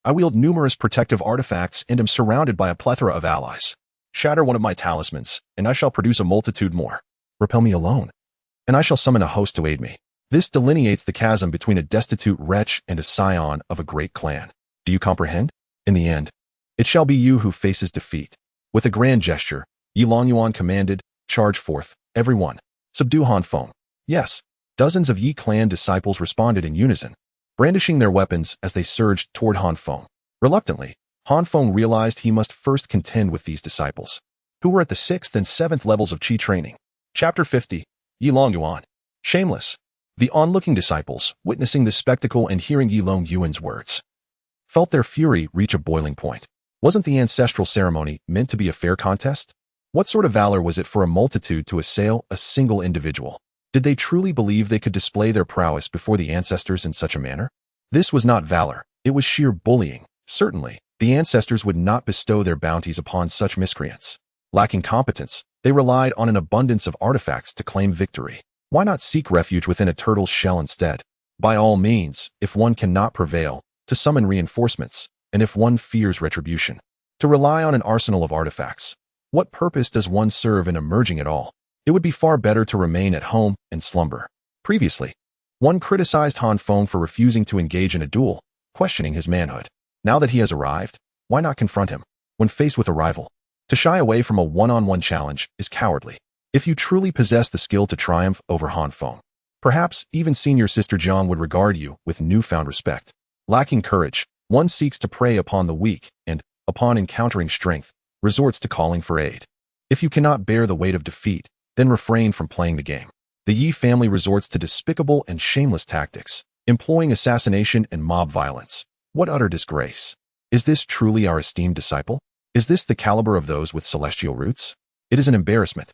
[SPEAKER 1] I wield numerous protective artifacts and am surrounded by a plethora of allies. Shatter one of my talismans, and I shall produce a multitude more. Repel me alone, and I shall summon a host to aid me. This delineates the chasm between a destitute wretch and a scion of a great clan. Do you comprehend? In the end, it shall be you who faces defeat." With a grand gesture, Yi Longyuan commanded, "Charge forth, everyone. Subdue Han Feng." Yes, dozens of Yi clan disciples responded in unison, brandishing their weapons as they surged toward Han Feng. Reluctantly, Han Feng realized he must first contend with these disciples, who were at the 6th and 7th levels of Qi training. Chapter 50, Yi Longyuan. Shameless. The onlooking disciples, witnessing the spectacle and hearing Yilong Yuan's words, felt their fury reach a boiling point. Wasn't the ancestral ceremony meant to be a fair contest? What sort of valor was it for a multitude to assail a single individual? Did they truly believe they could display their prowess before the ancestors in such a manner? This was not valor, it was sheer bullying. Certainly, the ancestors would not bestow their bounties upon such miscreants. Lacking competence, they relied on an abundance of artifacts to claim victory. Why not seek refuge within a turtle's shell instead? By all means, if one cannot prevail, to summon reinforcements, and if one fears retribution, to rely on an arsenal of artifacts. What purpose does one serve in emerging at all? It would be far better to remain at home and slumber. Previously, one criticized Han Feng for refusing to engage in a duel, questioning his manhood. Now that he has arrived, why not confront him? When faced with a rival, to shy away from a one-on-one challenge is cowardly. If you truly possess the skill to triumph over Han Feng, perhaps even senior sister Jiang would regard you with newfound respect. Lacking courage, one seeks to prey upon the weak and, upon encountering strength, resorts to calling for aid. If you cannot bear the weight of defeat, then refrain from playing the game. The Yi family resorts to despicable and shameless tactics, employing assassination and mob violence. What utter disgrace! Is this truly our esteemed disciple? Is this the caliber of those with celestial roots? It is an embarrassment.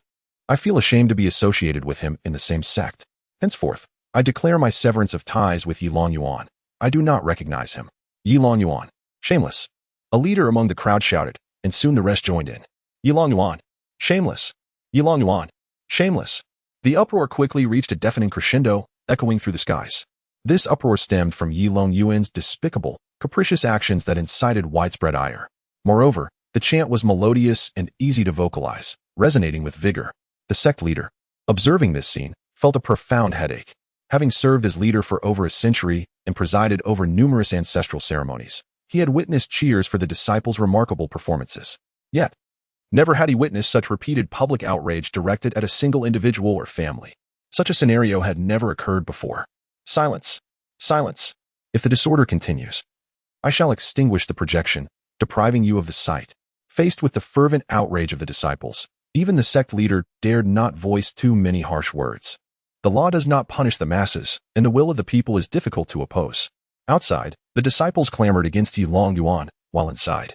[SPEAKER 1] I feel ashamed to be associated with him in the same sect. Henceforth, I declare my severance of ties with Yilong Yuan. I do not recognize him. Yilong Yuan. Shameless. A leader among the crowd shouted, and soon the rest joined in. Yilong Yuan. Shameless. Yilong Yuan. Shameless. The uproar quickly reached a deafening crescendo, echoing through the skies. This uproar stemmed from Yilong Yuan's despicable, capricious actions that incited widespread ire. Moreover, the chant was melodious and easy to vocalize, resonating with vigor. The sect leader, observing this scene, felt a profound headache. Having served as leader for over a century and presided over numerous ancestral ceremonies, he had witnessed cheers for the disciples' remarkable performances. Yet, never had he witnessed such repeated public outrage directed at a single individual or family. Such a scenario had never occurred before. Silence. Silence. If the disorder continues, I shall extinguish the projection, depriving you of the sight. Faced with the fervent outrage of the disciples, even the sect leader dared not voice too many harsh words. The law does not punish the masses, and the will of the people is difficult to oppose. Outside, the disciples clamored against Yilong Yuan, while inside,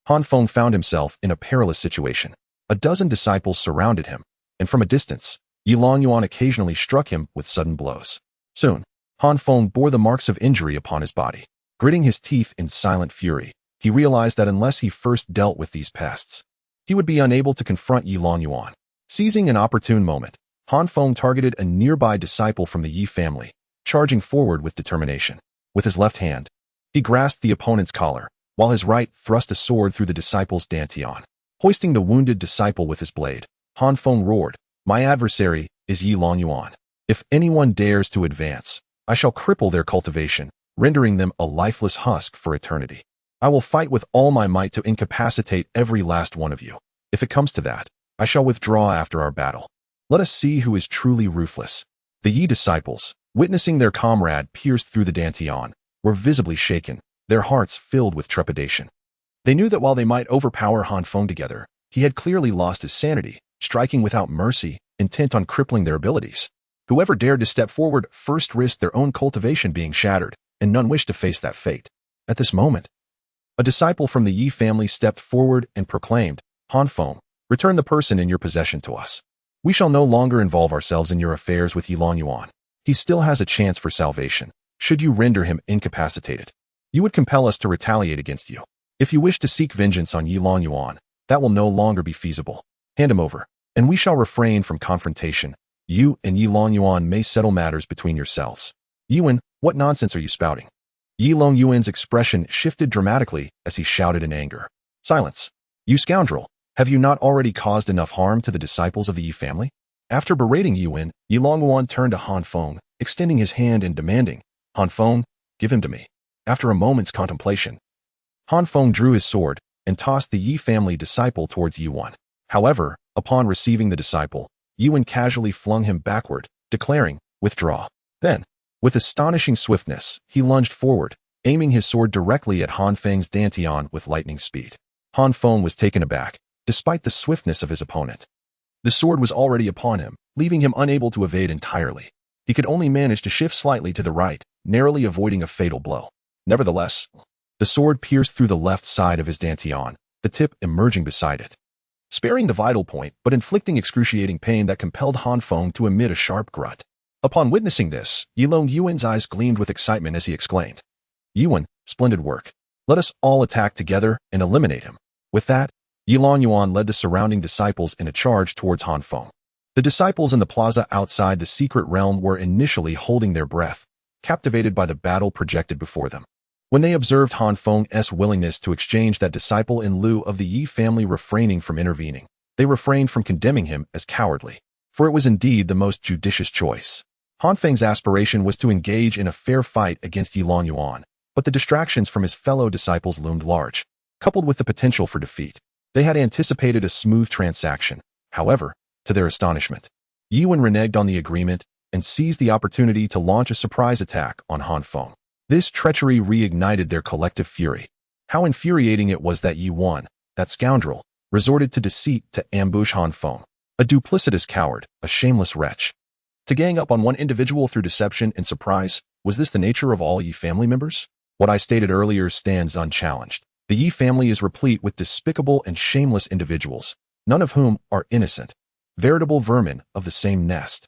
[SPEAKER 1] Han Feng found himself in a perilous situation. A dozen disciples surrounded him, and from a distance, Yilong Yuan occasionally struck him with sudden blows. Soon, Han Feng bore the marks of injury upon his body. Gritting his teeth in silent fury, he realized that unless he first dealt with these pests, he would be unable to confront Yilong Yuan. Seizing an opportune moment, Han Feng targeted a nearby disciple from the Yi family, charging forward with determination. With his left hand, he grasped the opponent's collar, while his right thrust a sword through the disciple's dantian. Hoisting the wounded disciple with his blade, Han Feng roared, "My adversary is Yilong Yuan. If anyone dares to advance, I shall cripple their cultivation, rendering them a lifeless husk for eternity. I will fight with all my might to incapacitate every last one of you. If it comes to that, I shall withdraw after our battle. Let us see who is truly ruthless." The Yi disciples, witnessing their comrade pierced through the dantian, were visibly shaken, their hearts filled with trepidation. They knew that while they might overpower Han Feng together, he had clearly lost his sanity, striking without mercy, intent on crippling their abilities. Whoever dared to step forward first risked their own cultivation being shattered, and none wished to face that fate. At this moment, a disciple from the Yi family stepped forward and proclaimed, "Han Feng, return the person in your possession to us. We shall no longer involve ourselves in your affairs with Yilong Yuan. He still has a chance for salvation. Should you render him incapacitated, you would compel us to retaliate against you. If you wish to seek vengeance on Yilong Yuan, that will no longer be feasible. Hand him over, and we shall refrain from confrontation. You and Yilong Yuan may settle matters between yourselves." "Yuan, what nonsense are you spouting?" Yilong Yuan's expression shifted dramatically as he shouted in anger. "Silence! You scoundrel! Have you not already caused enough harm to the disciples of the Yi family?" After berating Yuan, Yilong Yuan turned to Han Feng, extending his hand and demanding, "Han Feng, give him to me." After a moment's contemplation, Han Feng drew his sword and tossed the Yi family disciple towards Yuan. However, upon receiving the disciple, Yuan casually flung him backward, declaring, "Withdraw." Then, with astonishing swiftness, he lunged forward, aiming his sword directly at Han Feng's dantian with lightning speed. Han Feng was taken aback, despite the swiftness of his opponent. The sword was already upon him, leaving him unable to evade entirely. He could only manage to shift slightly to the right, narrowly avoiding a fatal blow. Nevertheless, the sword pierced through the left side of his dantian, the tip emerging beside it, sparing the vital point but inflicting excruciating pain that compelled Han Feng to emit a sharp grunt. Upon witnessing this, Yilong Yuan's eyes gleamed with excitement as he exclaimed, "Yuan, splendid work. Let us all attack together and eliminate him." With that, Yilong Yuan led the surrounding disciples in a charge towards Han Feng. The disciples in the plaza outside the secret realm were initially holding their breath, captivated by the battle projected before them. When they observed Han Feng's willingness to exchange that disciple in lieu of the Yi family refraining from intervening, they refrained from condemning him as cowardly, for it was indeed the most judicious choice. Han Feng's aspiration was to engage in a fair fight against Yilong Yuan, but the distractions from his fellow disciples loomed large, coupled with the potential for defeat. They had anticipated a smooth transaction. However, to their astonishment, Yuan reneged on the agreement and seized the opportunity to launch a surprise attack on Han Feng. This treachery reignited their collective fury. How infuriating it was that Yuan, that scoundrel, resorted to deceit to ambush Han Feng. A duplicitous coward, a shameless wretch. To gang up on one individual through deception and surprise, was this the nature of all Yi family members? What I stated earlier stands unchallenged. The Yi family is replete with despicable and shameless individuals, none of whom are innocent, veritable vermin of the same nest.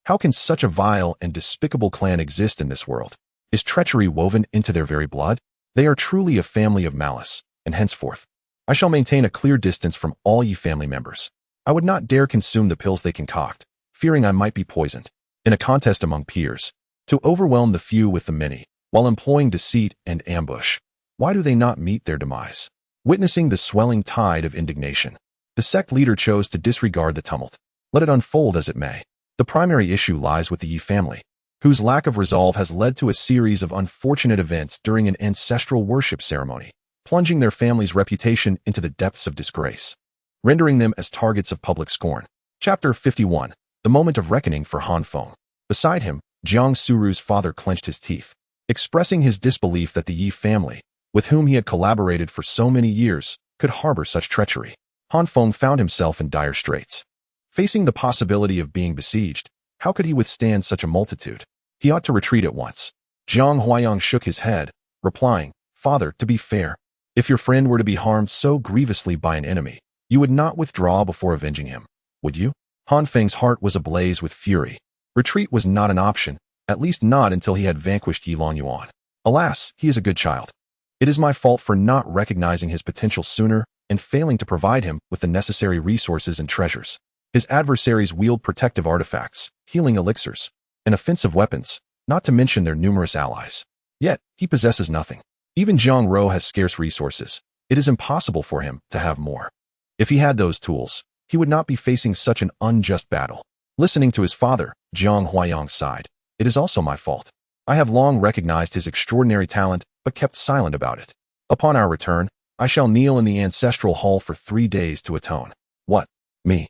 [SPEAKER 1] How can such a vile and despicable clan exist in this world? Is treachery woven into their very blood? They are truly a family of malice, and henceforth, I shall maintain a clear distance from all Yi family members. I would not dare consume the pills they concoct, fearing I might be poisoned. In a contest among peers, to overwhelm the few with the many, while employing deceit and ambush, why do they not meet their demise? Witnessing the swelling tide of indignation, the sect leader chose to disregard the tumult. Let it unfold as it may. The primary issue lies with the Yi family, whose lack of resolve has led to a series of unfortunate events during an ancestral worship ceremony, plunging their family's reputation into the depths of disgrace, rendering them as targets of public scorn. Chapter 51. The moment of reckoning for Han Feng. Beside him, Jiang Suru's father clenched his teeth, expressing his disbelief that the Yi family, with whom he had collaborated for so many years, could harbor such treachery. Han Feng found himself in dire straits. Facing the possibility of being besieged, how could he withstand such a multitude? He ought to retreat at once. Jiang Huayang shook his head, replying, "Father, to be fair, if your friend were to be harmed so grievously by an enemy, you would not withdraw before avenging him, would you?" Han Feng's heart was ablaze with fury. Retreat was not an option, at least not until he had vanquished Yilong Yuan. Alas, he is a good child. It is my fault for not recognizing his potential sooner and failing to provide him with the necessary resources and treasures. His adversaries wield protective artifacts, healing elixirs, and offensive weapons, not to mention their numerous allies. Yet, he possesses nothing. Even Zhang Ro has scarce resources. It is impossible for him to have more. If he had those tools, he would not be facing such an unjust battle. Listening to his father, Jiang Huayang sighed. "It is also my fault. I have long recognized his extraordinary talent, but kept silent about it. Upon our return, I shall kneel in the ancestral hall for 3 days to atone." "What? Me?"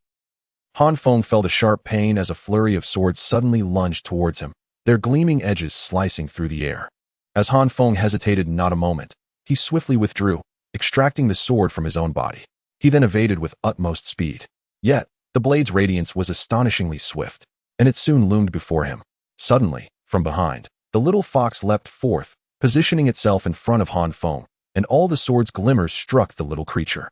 [SPEAKER 1] Han Feng felt a sharp pain as a flurry of swords suddenly lunged towards him, their gleaming edges slicing through the air. As Han Feng hesitated not a moment, he swiftly withdrew, extracting the sword from his own body. He then evaded with utmost speed. Yet, the blade's radiance was astonishingly swift, and it soon loomed before him. Suddenly, from behind, the little fox leapt forth, positioning itself in front of Han Feng, and all the sword's glimmers struck the little creature.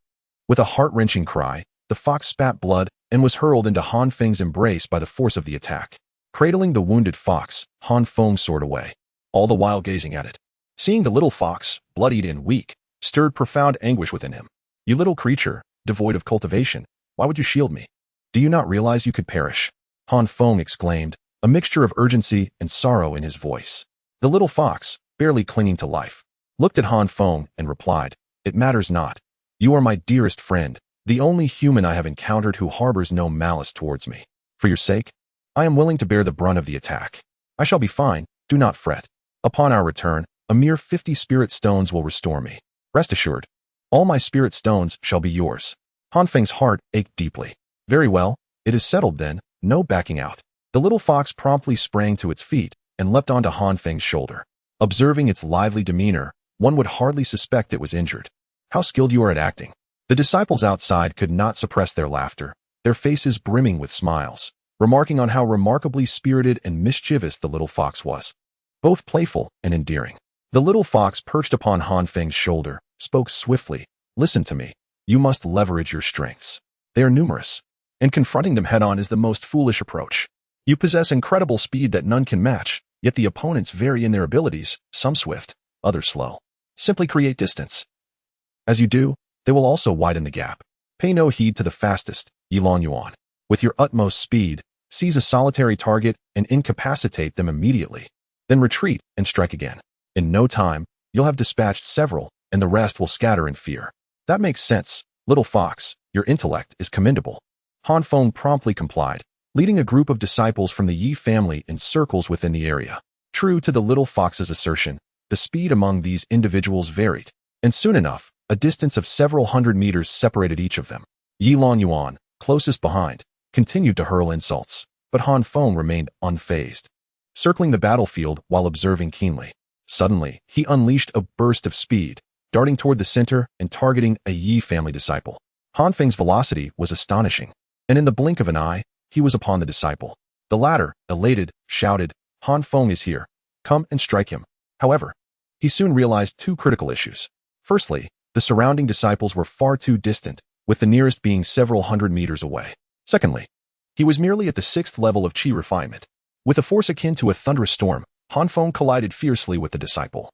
[SPEAKER 1] With a heart-wrenching cry, the fox spat blood and was hurled into Han Feng's embrace by the force of the attack. Cradling the wounded fox, Han Feng soared away, all the while gazing at it. Seeing the little fox, bloodied and weak, stirred profound anguish within him. "You little creature, devoid of cultivation, why would you shield me? Do you not realize you could perish?" Han Feng exclaimed, a mixture of urgency and sorrow in his voice. The little fox, barely clinging to life, looked at Han Feng and replied, "It matters not. You are my dearest friend, the only human I have encountered who harbors no malice towards me. For your sake, I am willing to bear the brunt of the attack. I shall be fine, do not fret. Upon our return, a mere 50 spirit stones will restore me. Rest assured, all my spirit stones shall be yours." Han Feng's heart ached deeply. "Very well, it is settled then, no backing out." The little fox promptly sprang to its feet and leapt onto Han Feng's shoulder. Observing its lively demeanor, one would hardly suspect it was injured. "How skilled you are at acting." The disciples outside could not suppress their laughter, their faces brimming with smiles. remarking on how remarkably spirited and mischievous the little fox was, both playful and endearing. The little fox perched upon Han Feng's shoulder spoke swiftly. Listen to me. You must leverage your strengths. They are numerous, and confronting them head-on is the most foolish approach. You possess incredible speed that none can match, yet the opponents vary in their abilities, some swift, others slow. Simply create distance. As you do, they will also widen the gap. Pay no heed to the fastest, Yilong Yuan. With your utmost speed, seize a solitary target and incapacitate them immediately. Then retreat and strike again. In no time, you'll have dispatched several, and the rest will scatter in fear. That makes sense, little fox. Your intellect is commendable. Han Feng promptly complied, leading a group of disciples from the Yi family in circles within the area. True to the little fox's assertion, the speed among these individuals varied, and soon enough, a distance of several hundred meters separated each of them. Yilong Yuan, closest behind, continued to hurl insults, but Han Feng remained unfazed, circling the battlefield while observing keenly. Suddenly, he unleashed a burst of speed, darting toward the center and targeting a Yi family disciple. Han Feng's velocity was astonishing, and in the blink of an eye, he was upon the disciple. The latter, elated, shouted, Han Feng is here. Come and strike him. However, he soon realized two critical issues. Firstly, the surrounding disciples were far too distant, with the nearest being several hundred meters away. Secondly, he was merely at the 6th level of Qi refinement. With a force akin to a thunderous storm, Han Feng collided fiercely with the disciple,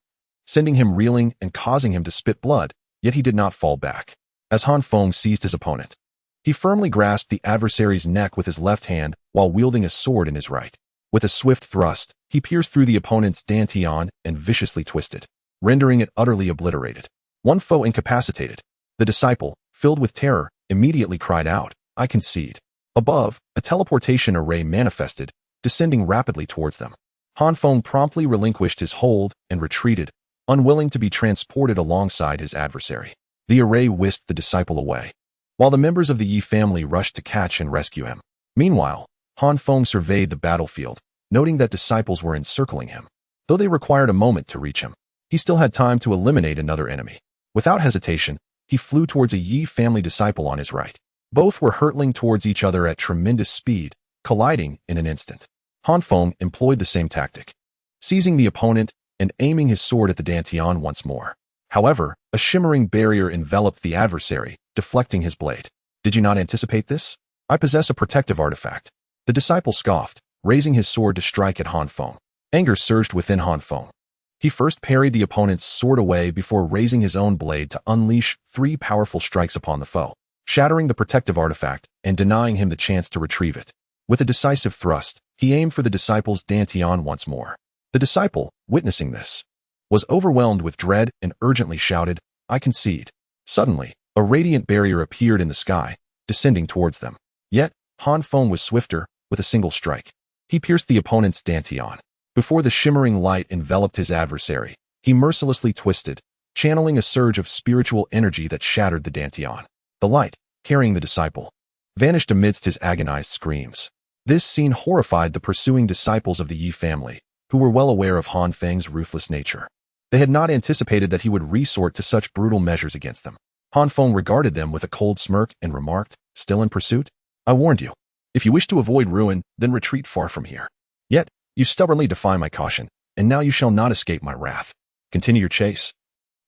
[SPEAKER 1] sending him reeling and causing him to spit blood, yet he did not fall back. As Han Feng seized his opponent, he firmly grasped the adversary's neck with his left hand while wielding a sword in his right. With a swift thrust, he pierced through the opponent's dantian and viciously twisted, rendering it utterly obliterated. One foe incapacitated, the disciple, filled with terror, immediately cried out, I concede. Above, a teleportation array manifested, descending rapidly towards them. Han Feng promptly relinquished his hold and retreated, unwilling to be transported alongside his adversary. The array whisked the disciple away, while the members of the Yi family rushed to catch and rescue him. Meanwhile, Han Feng surveyed the battlefield, noting that disciples were encircling him. Though they required a moment to reach him, he still had time to eliminate another enemy. Without hesitation, he flew towards a Yi family disciple on his right. Both were hurtling towards each other at tremendous speed, colliding in an instant. Han Feng employed the same tactic, seizing the opponent and aiming his sword at the dantian once more. However, a shimmering barrier enveloped the adversary, deflecting his blade. Did you not anticipate this? I possess a protective artifact. The disciple scoffed, raising his sword to strike at Han Feng. Anger surged within Han Feng. He first parried the opponent's sword away before raising his own blade to unleash 3 powerful strikes upon the foe, shattering the protective artifact and denying him the chance to retrieve it. With a decisive thrust, he aimed for the disciple's dantian once more. The disciple, witnessing this, was overwhelmed with dread and urgently shouted, I concede. Suddenly, a radiant barrier appeared in the sky, descending towards them. Yet, Han Feng was swifter, with a single strike. He pierced the opponent's dantian. Before the shimmering light enveloped his adversary, he mercilessly twisted, channeling a surge of spiritual energy that shattered the dantian. The light, carrying the disciple, vanished amidst his agonized screams. This scene horrified the pursuing disciples of the Yi family, who were well aware of Han Feng's ruthless nature. They had not anticipated that he would resort to such brutal measures against them. Han Feng regarded them with a cold smirk and remarked, still in pursuit? I warned you. If you wish to avoid ruin, then retreat far from here. Yet, you stubbornly defy my caution, and now you shall not escape my wrath. Continue your chase,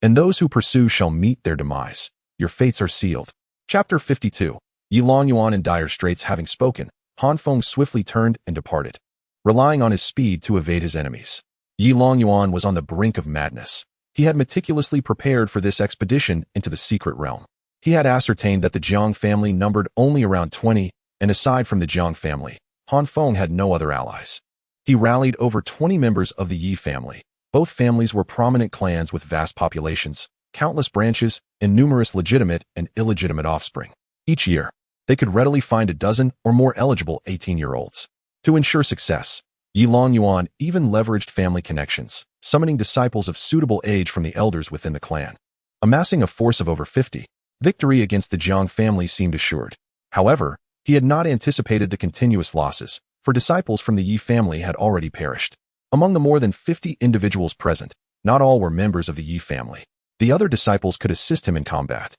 [SPEAKER 1] and those who pursue shall meet their demise. Your fates are sealed. Chapter 52. Yilong Yuan in dire straits having spoken, Han Feng swiftly turned and departed, relying on his speed to evade his enemies. Yilong Yuan was on the brink of madness. He had meticulously prepared for this expedition into the secret realm. He had ascertained that the Jiang family numbered only around 20, and aside from the Jiang family, Han Feng had no other allies. He rallied over 20 members of the Yi family. Both families were prominent clans with vast populations, countless branches, and numerous legitimate and illegitimate offspring. Each year, they could readily find a dozen or more eligible 18-year-olds. To ensure success, Yilong Yuan even leveraged family connections, summoning disciples of suitable age from the elders within the clan. Amassing a force of over 50, victory against the Jiang family seemed assured. However, he had not anticipated the continuous losses, for disciples from the Yi family had already perished. Among the more than 50 individuals present, not all were members of the Yi family. The other disciples could assist him in combat,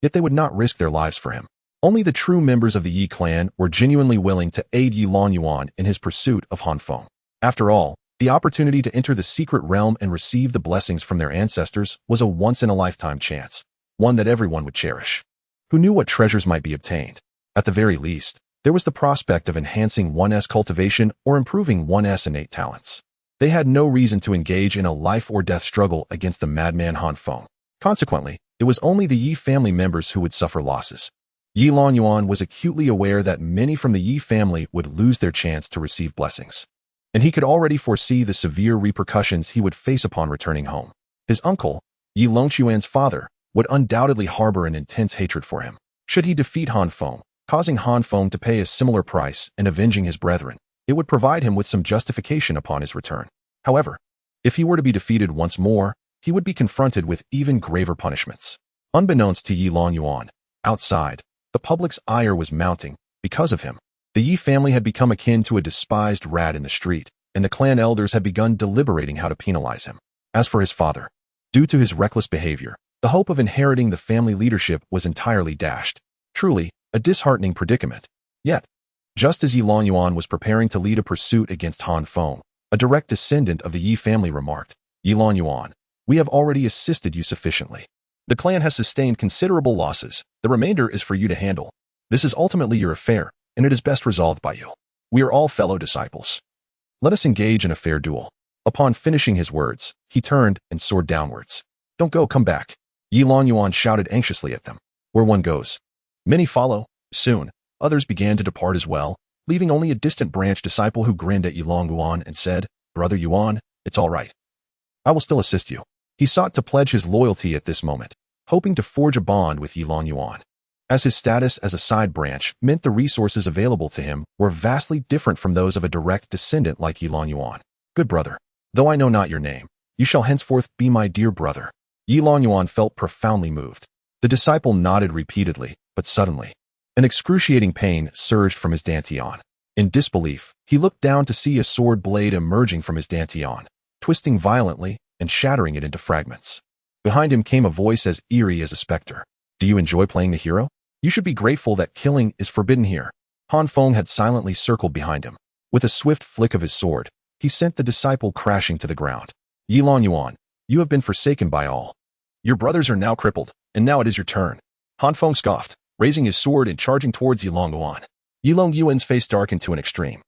[SPEAKER 1] yet they would not risk their lives for him. Only the true members of the Yi clan were genuinely willing to aid Yi Longyuan in his pursuit of Han Feng. After all, the opportunity to enter the secret realm and receive the blessings from their ancestors was a once-in-a-lifetime chance, one that everyone would cherish. Who knew what treasures might be obtained? At the very least, there was the prospect of enhancing one's cultivation or improving one's innate talents. They had no reason to engage in a life-or-death struggle against the madman Han Feng. Consequently, it was only the Yi family members who would suffer losses. Yi Longyuan was acutely aware that many from the Yi family would lose their chance to receive blessings, and he could already foresee the severe repercussions he would face upon returning home. His uncle, Yi Longquan's father, would undoubtedly harbor an intense hatred for him. Should he defeat Han Feng, causing Han Feng to pay a similar price and avenging his brethren, it would provide him with some justification upon his return. However, if he were to be defeated once more, he would be confronted with even graver punishments. Unbeknownst to Yi Longyuan, outside, the public's ire was mounting. Because of him, the Yi family had become akin to a despised rat in the street, and the clan elders had begun deliberating how to penalize him. As for his father, due to his reckless behavior, the hope of inheriting the family leadership was entirely dashed. Truly, a disheartening predicament. Yet, just as Yi Longyuan was preparing to lead a pursuit against Han Feng, a direct descendant of the Yi family remarked, "Yi Longyuan, we have already assisted you sufficiently. The clan has sustained considerable losses. The remainder is for you to handle. This is ultimately your affair, and it is best resolved by you. We are all fellow disciples. Let us engage in a fair duel." Upon finishing his words, he turned and soared downwards. "Don't go, come back." Yi Longyuan shouted anxiously at them. Where one goes, many follow. Soon, others began to depart as well, leaving only a distant branch disciple who grinned at Yi Longyuan and said, "Brother Yuan, it's all right. I will still assist you." He sought to pledge his loyalty at this moment, hoping to forge a bond with Yi Longyuan, as his status as a side branch meant the resources available to him were vastly different from those of a direct descendant like Yi Longyuan. "Good brother, though I know not your name, you shall henceforth be my dear brother." Yi Longyuan felt profoundly moved. The disciple nodded repeatedly, but suddenly, an excruciating pain surged from his dantian. In disbelief, he looked down to see a sword blade emerging from his dantian, twisting violently and shattering it into fragments. Behind him came a voice as eerie as a specter. "Do you enjoy playing the hero? You should be grateful that killing is forbidden here." Han Feng had silently circled behind him. With a swift flick of his sword, he sent the disciple crashing to the ground. "Yi Longyuan, you have been forsaken by all. Your brothers are now crippled, and now it is your turn." Han Feng scoffed, raising his sword and charging towards Yi Longyuan. Yi Longyuan's face darkened to an extreme.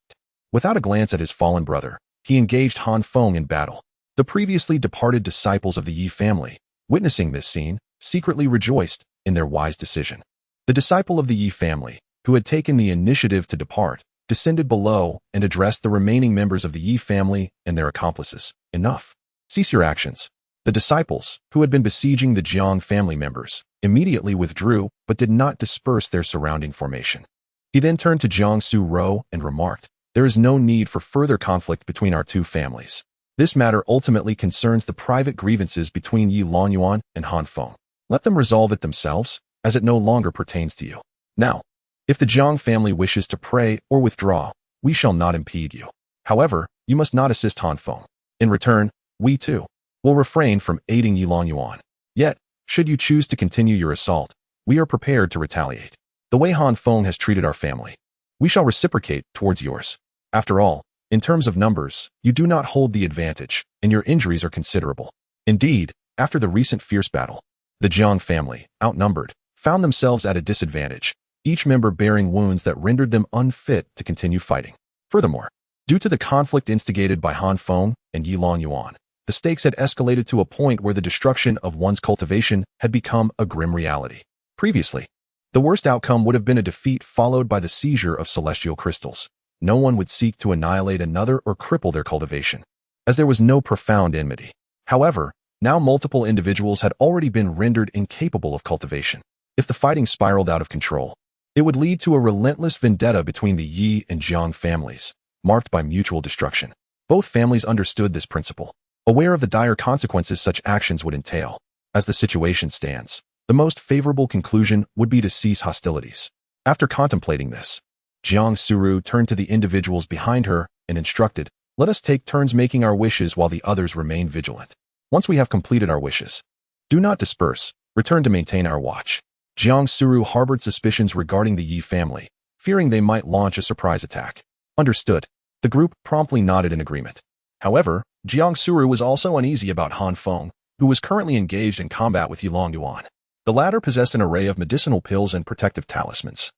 [SPEAKER 1] Without a glance at his fallen brother, he engaged Han Feng in battle. The previously departed disciples of the Yi family, witnessing this scene, secretly rejoiced in their wise decision. The disciple of the Yi family, who had taken the initiative to depart, descended below and addressed the remaining members of the Yi family and their accomplices. "Enough. Cease your actions." The disciples, who had been besieging the Jiang family members, immediately withdrew but did not disperse their surrounding formation. He then turned to Jiang Su-ro and remarked, "There is no need for further conflict between our two families. This matter ultimately concerns the private grievances between Yi Longyuan and Han Feng. Let them resolve it themselves, as it no longer pertains to you. Now, if the Jiang family wishes to pray or withdraw, we shall not impede you. However, you must not assist Han Feng. In return, we too will refrain from aiding Yi Longyuan. Yet, should you choose to continue your assault, we are prepared to retaliate. The way Han Feng has treated our family, we shall reciprocate towards yours. After all, in terms of numbers, you do not hold the advantage, and your injuries are considerable. Indeed, after the recent fierce battle, the Jiang family, outnumbered, found themselves at a disadvantage, each member bearing wounds that rendered them unfit to continue fighting. Furthermore, due to the conflict instigated by Han Feng and Yi Longyuan, the stakes had escalated to a point where the destruction of one's cultivation had become a grim reality. Previously, the worst outcome would have been a defeat followed by the seizure of celestial crystals. No one would seek to annihilate another or cripple their cultivation, as there was no profound enmity. However, now multiple individuals had already been rendered incapable of cultivation. If the fighting spiraled out of control, it would lead to a relentless vendetta between the Yi and Jiang families, marked by mutual destruction. Both families understood this principle, aware of the dire consequences such actions would entail. As the situation stands, the most favorable conclusion would be to cease hostilities. After contemplating this, Jiang Suru turned to the individuals behind her and instructed, "Let us take turns making our wishes while the others remain vigilant. Once we have completed our wishes, do not disperse, return to maintain our watch." Jiang Suru harbored suspicions regarding the Yi family, fearing they might launch a surprise attack. Understood. The group promptly nodded in agreement. However, Jiang Suru was also uneasy about Han Feng, who was currently engaged in combat with Yilong Yuan. The latter possessed an array of medicinal pills and protective talismans,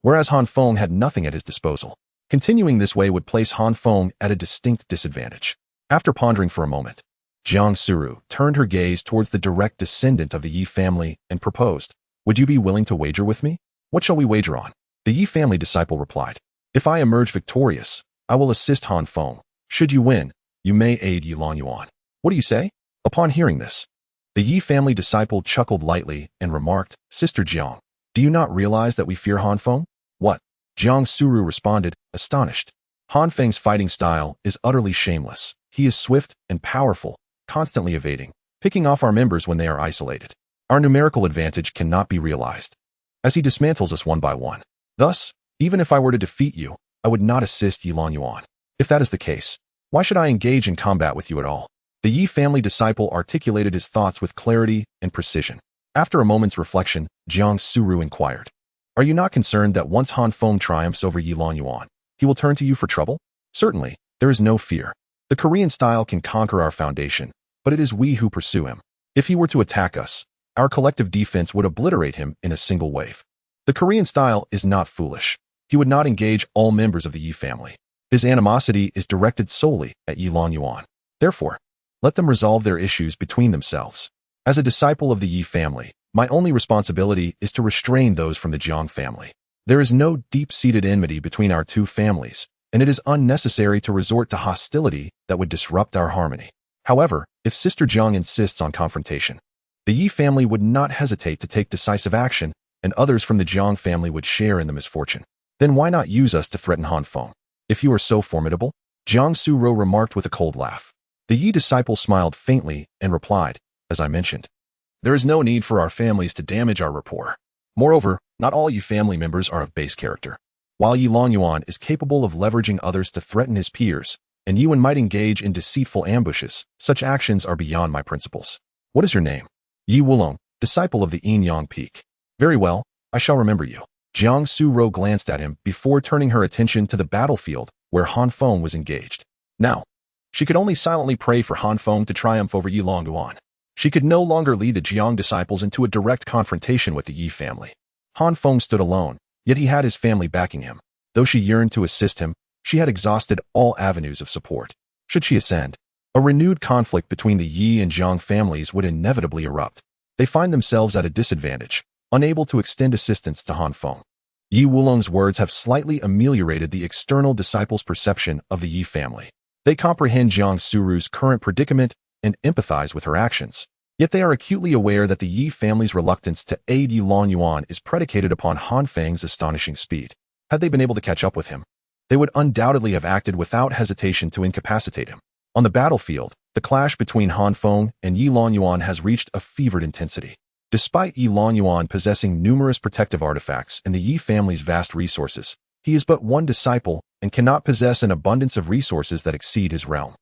[SPEAKER 1] whereas Han Feng had nothing at his disposal. Continuing this way would place Han Feng at a distinct disadvantage. After pondering for a moment, Jiang Suru turned her gaze towards the direct descendant of the Yi family and proposed, "Would you be willing to wager with me? What shall we wager on?" The Yi family disciple replied, "If I emerge victorious, I will assist Han Feng. Should you win, you may aid Yilong Yuan. What do you say?" Upon hearing this, the Yi family disciple chuckled lightly and remarked, "Sister Jiang, do you not realize that we fear Han Feng?" "What?" Jiang Suru responded, astonished. "Han Feng's fighting style is utterly shameless. He is swift and powerful, constantly evading, picking off our members when they are isolated. Our numerical advantage cannot be realized, as he dismantles us one by one. Thus, even if I were to defeat you, I would not assist Yilong Yuan. If that is the case, why should I engage in combat with you at all?" The Yi family disciple articulated his thoughts with clarity and precision. After a moment's reflection, Jiang Suru inquired, "Are you not concerned that once Han Feng triumphs over Yilong Yuan, he will turn to you for trouble?" "Certainly, there is no fear. The Korean style can conquer our foundation, but it is we who pursue him. If he were to attack us, our collective defense would obliterate him in a single wave. The Korean style is not foolish. He would not engage all members of the Yi family. His animosity is directed solely at Yilong Yuan. Therefore, let them resolve their issues between themselves. As a disciple of the Yi family, my only responsibility is to restrain those from the Jiang family. There is no deep-seated enmity between our two families, and it is unnecessary to resort to hostility that would disrupt our harmony. However, if Sister Jiang insists on confrontation, the Yi family would not hesitate to take decisive action, and others from the Jiang family would share in the misfortune. Then why not use us to threaten Han Feng? If you are so formidable?" Jiang Suru remarked with a cold laugh. The Yi disciple smiled faintly and replied, "As I mentioned, there is no need for our families to damage our rapport. Moreover, not all Yi family members are of base character. While Yilong Yuan is capable of leveraging others to threaten his peers, and Yuan might engage in deceitful ambushes, such actions are beyond my principles. What is your name?" "Yi Wulong, disciple of the Yin Yang Peak." "Very well, I shall remember you." Jiang Suru glanced at him before turning her attention to the battlefield where Han Feng was engaged. Now, she could only silently pray for Han Feng to triumph over Yilong Yuan. She could no longer lead the Jiang disciples into a direct confrontation with the Yi family. Han Feng stood alone, yet he had his family backing him. Though she yearned to assist him, she had exhausted all avenues of support. Should she ascend, a renewed conflict between the Yi and Jiang families would inevitably erupt. They find themselves at a disadvantage, unable to extend assistance to Han Feng. Yi Wulong's words have slightly ameliorated the external disciples' perception of the Yi family. They comprehend Jiang Suru's current predicament and empathize with her actions. Yet they are acutely aware that the Yi family's reluctance to aid Yilong Yuan is predicated upon Han Feng's astonishing speed. Had they been able to catch up with him, they would undoubtedly have acted without hesitation to incapacitate him. On the battlefield, the clash between Han Feng and Yilong Yuan has reached a fevered intensity. Despite Yilong Yuan possessing numerous protective artifacts and the Yi family's vast resources, he is but one disciple and cannot possess an abundance of resources that exceed his realm.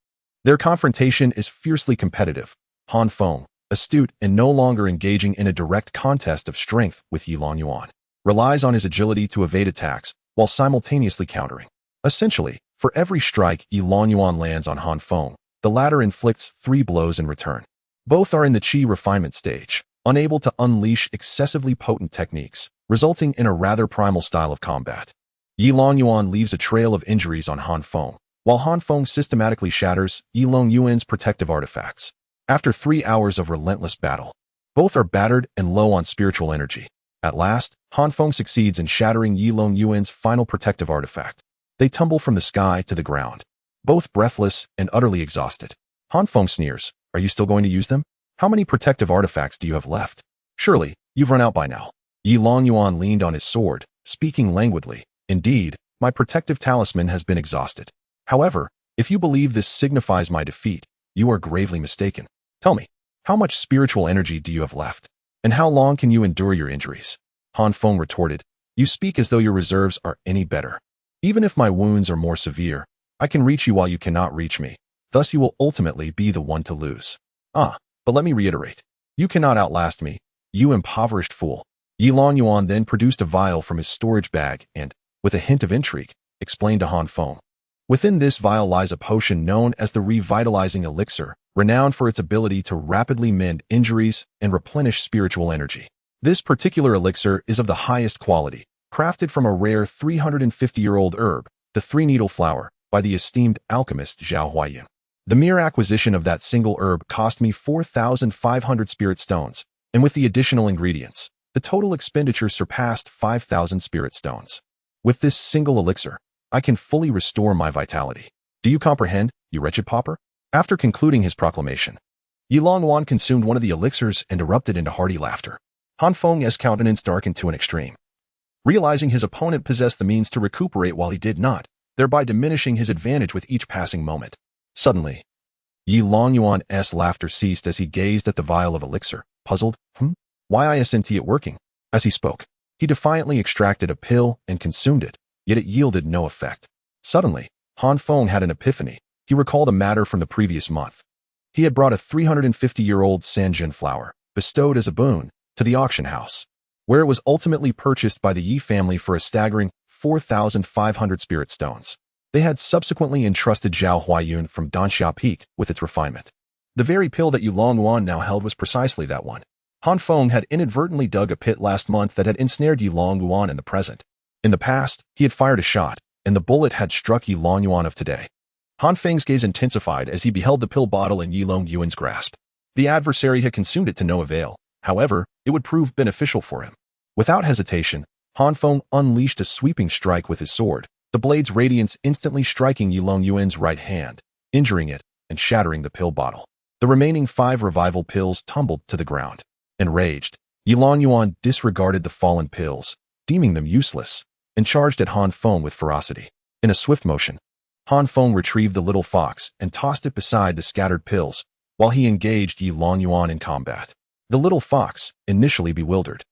[SPEAKER 1] Their confrontation is fiercely competitive. Han Feng, astute and no longer engaging in a direct contest of strength with Yilong Yuan, relies on his agility to evade attacks while simultaneously countering. Essentially, for every strike Yilong Yuan lands on Han Feng, the latter inflicts 3 blows in return. Both are in the Qi refinement stage, unable to unleash excessively potent techniques, resulting in a rather primal style of combat. Yilong Yuan leaves a trail of injuries on Han Feng, while Han Feng systematically shatters Yilong Yuan's protective artifacts. After 3 hours of relentless battle, both are battered and low on spiritual energy. At last, Han Feng succeeds in shattering Yilong Yuan's final protective artifact. They tumble from the sky to the ground, both breathless and utterly exhausted. Han Feng sneers, "Are you still going to use them? How many protective artifacts do you have left? Surely, you've run out by now." Yilong Yuan leaned on his sword, speaking languidly. "Indeed, my protective talisman has been exhausted. However, if you believe this signifies my defeat, you are gravely mistaken. Tell me, how much spiritual energy do you have left? And how long can you endure your injuries?" Han Feng retorted, "You speak as though your reserves are any better. Even if my wounds are more severe, I can reach you while you cannot reach me. Thus you will ultimately be the one to lose. But let me reiterate. You cannot outlast me, you impoverished fool." Yi Longyuan then produced a vial from his storage bag and, with a hint of intrigue, explained to Han Feng. Within this vial lies a potion known as the Revitalizing Elixir, renowned for its ability to rapidly mend injuries and replenish spiritual energy. This particular elixir is of the highest quality, crafted from a rare 350-year-old herb, the three-needle flower, by the esteemed alchemist Zhao Huayun. The mere acquisition of that single herb cost me 4,500 spirit stones, and with the additional ingredients, the total expenditure surpassed 5,000 spirit stones. With this single elixir, I can fully restore my vitality. Do you comprehend, you wretched pauper? After concluding his proclamation, Yi Longyuan consumed one of the elixirs and erupted into hearty laughter. Han Feng's countenance darkened to an extreme. Realizing his opponent possessed the means to recuperate while he did not, thereby diminishing his advantage with each passing moment. Suddenly, Yi Longyuan's laughter ceased as he gazed at the vial of elixir, puzzled. Why isn't it working? As he spoke, he defiantly extracted a pill and consumed it, yet it yielded no effect. Suddenly, Han Feng had an epiphany. He recalled a matter from the previous month. He had brought a 350-year-old Sanjin flower, bestowed as a boon, to the auction house, where it was ultimately purchased by the Yi family for a staggering 4,500 spirit stones. They had subsequently entrusted Zhao Huayun from Danxia Peak with its refinement. The very pill that Yi Longyuan now held was precisely that one. Han Feng had inadvertently dug a pit last month that had ensnared Yi Longyuan in the present. In the past, he had fired a shot, and the bullet had struck Yi Longyuan of today. Han Feng's gaze intensified as he beheld the pill bottle in Yi Longyuan's grasp. The adversary had consumed it to no avail. However, it would prove beneficial for him. Without hesitation, Han Feng unleashed a sweeping strike with his sword, the blade's radiance instantly striking Yi Longyuan's right hand, injuring it and shattering the pill bottle. The remaining 5 revival pills tumbled to the ground. Enraged, Yi Longyuan disregarded the fallen pills, deeming them useless, and charged at Han Feng with ferocity. In a swift motion, Han Feng retrieved the little fox and tossed it beside the scattered pills, while he engaged Yi Longyuan in combat. The little fox, initially bewildered,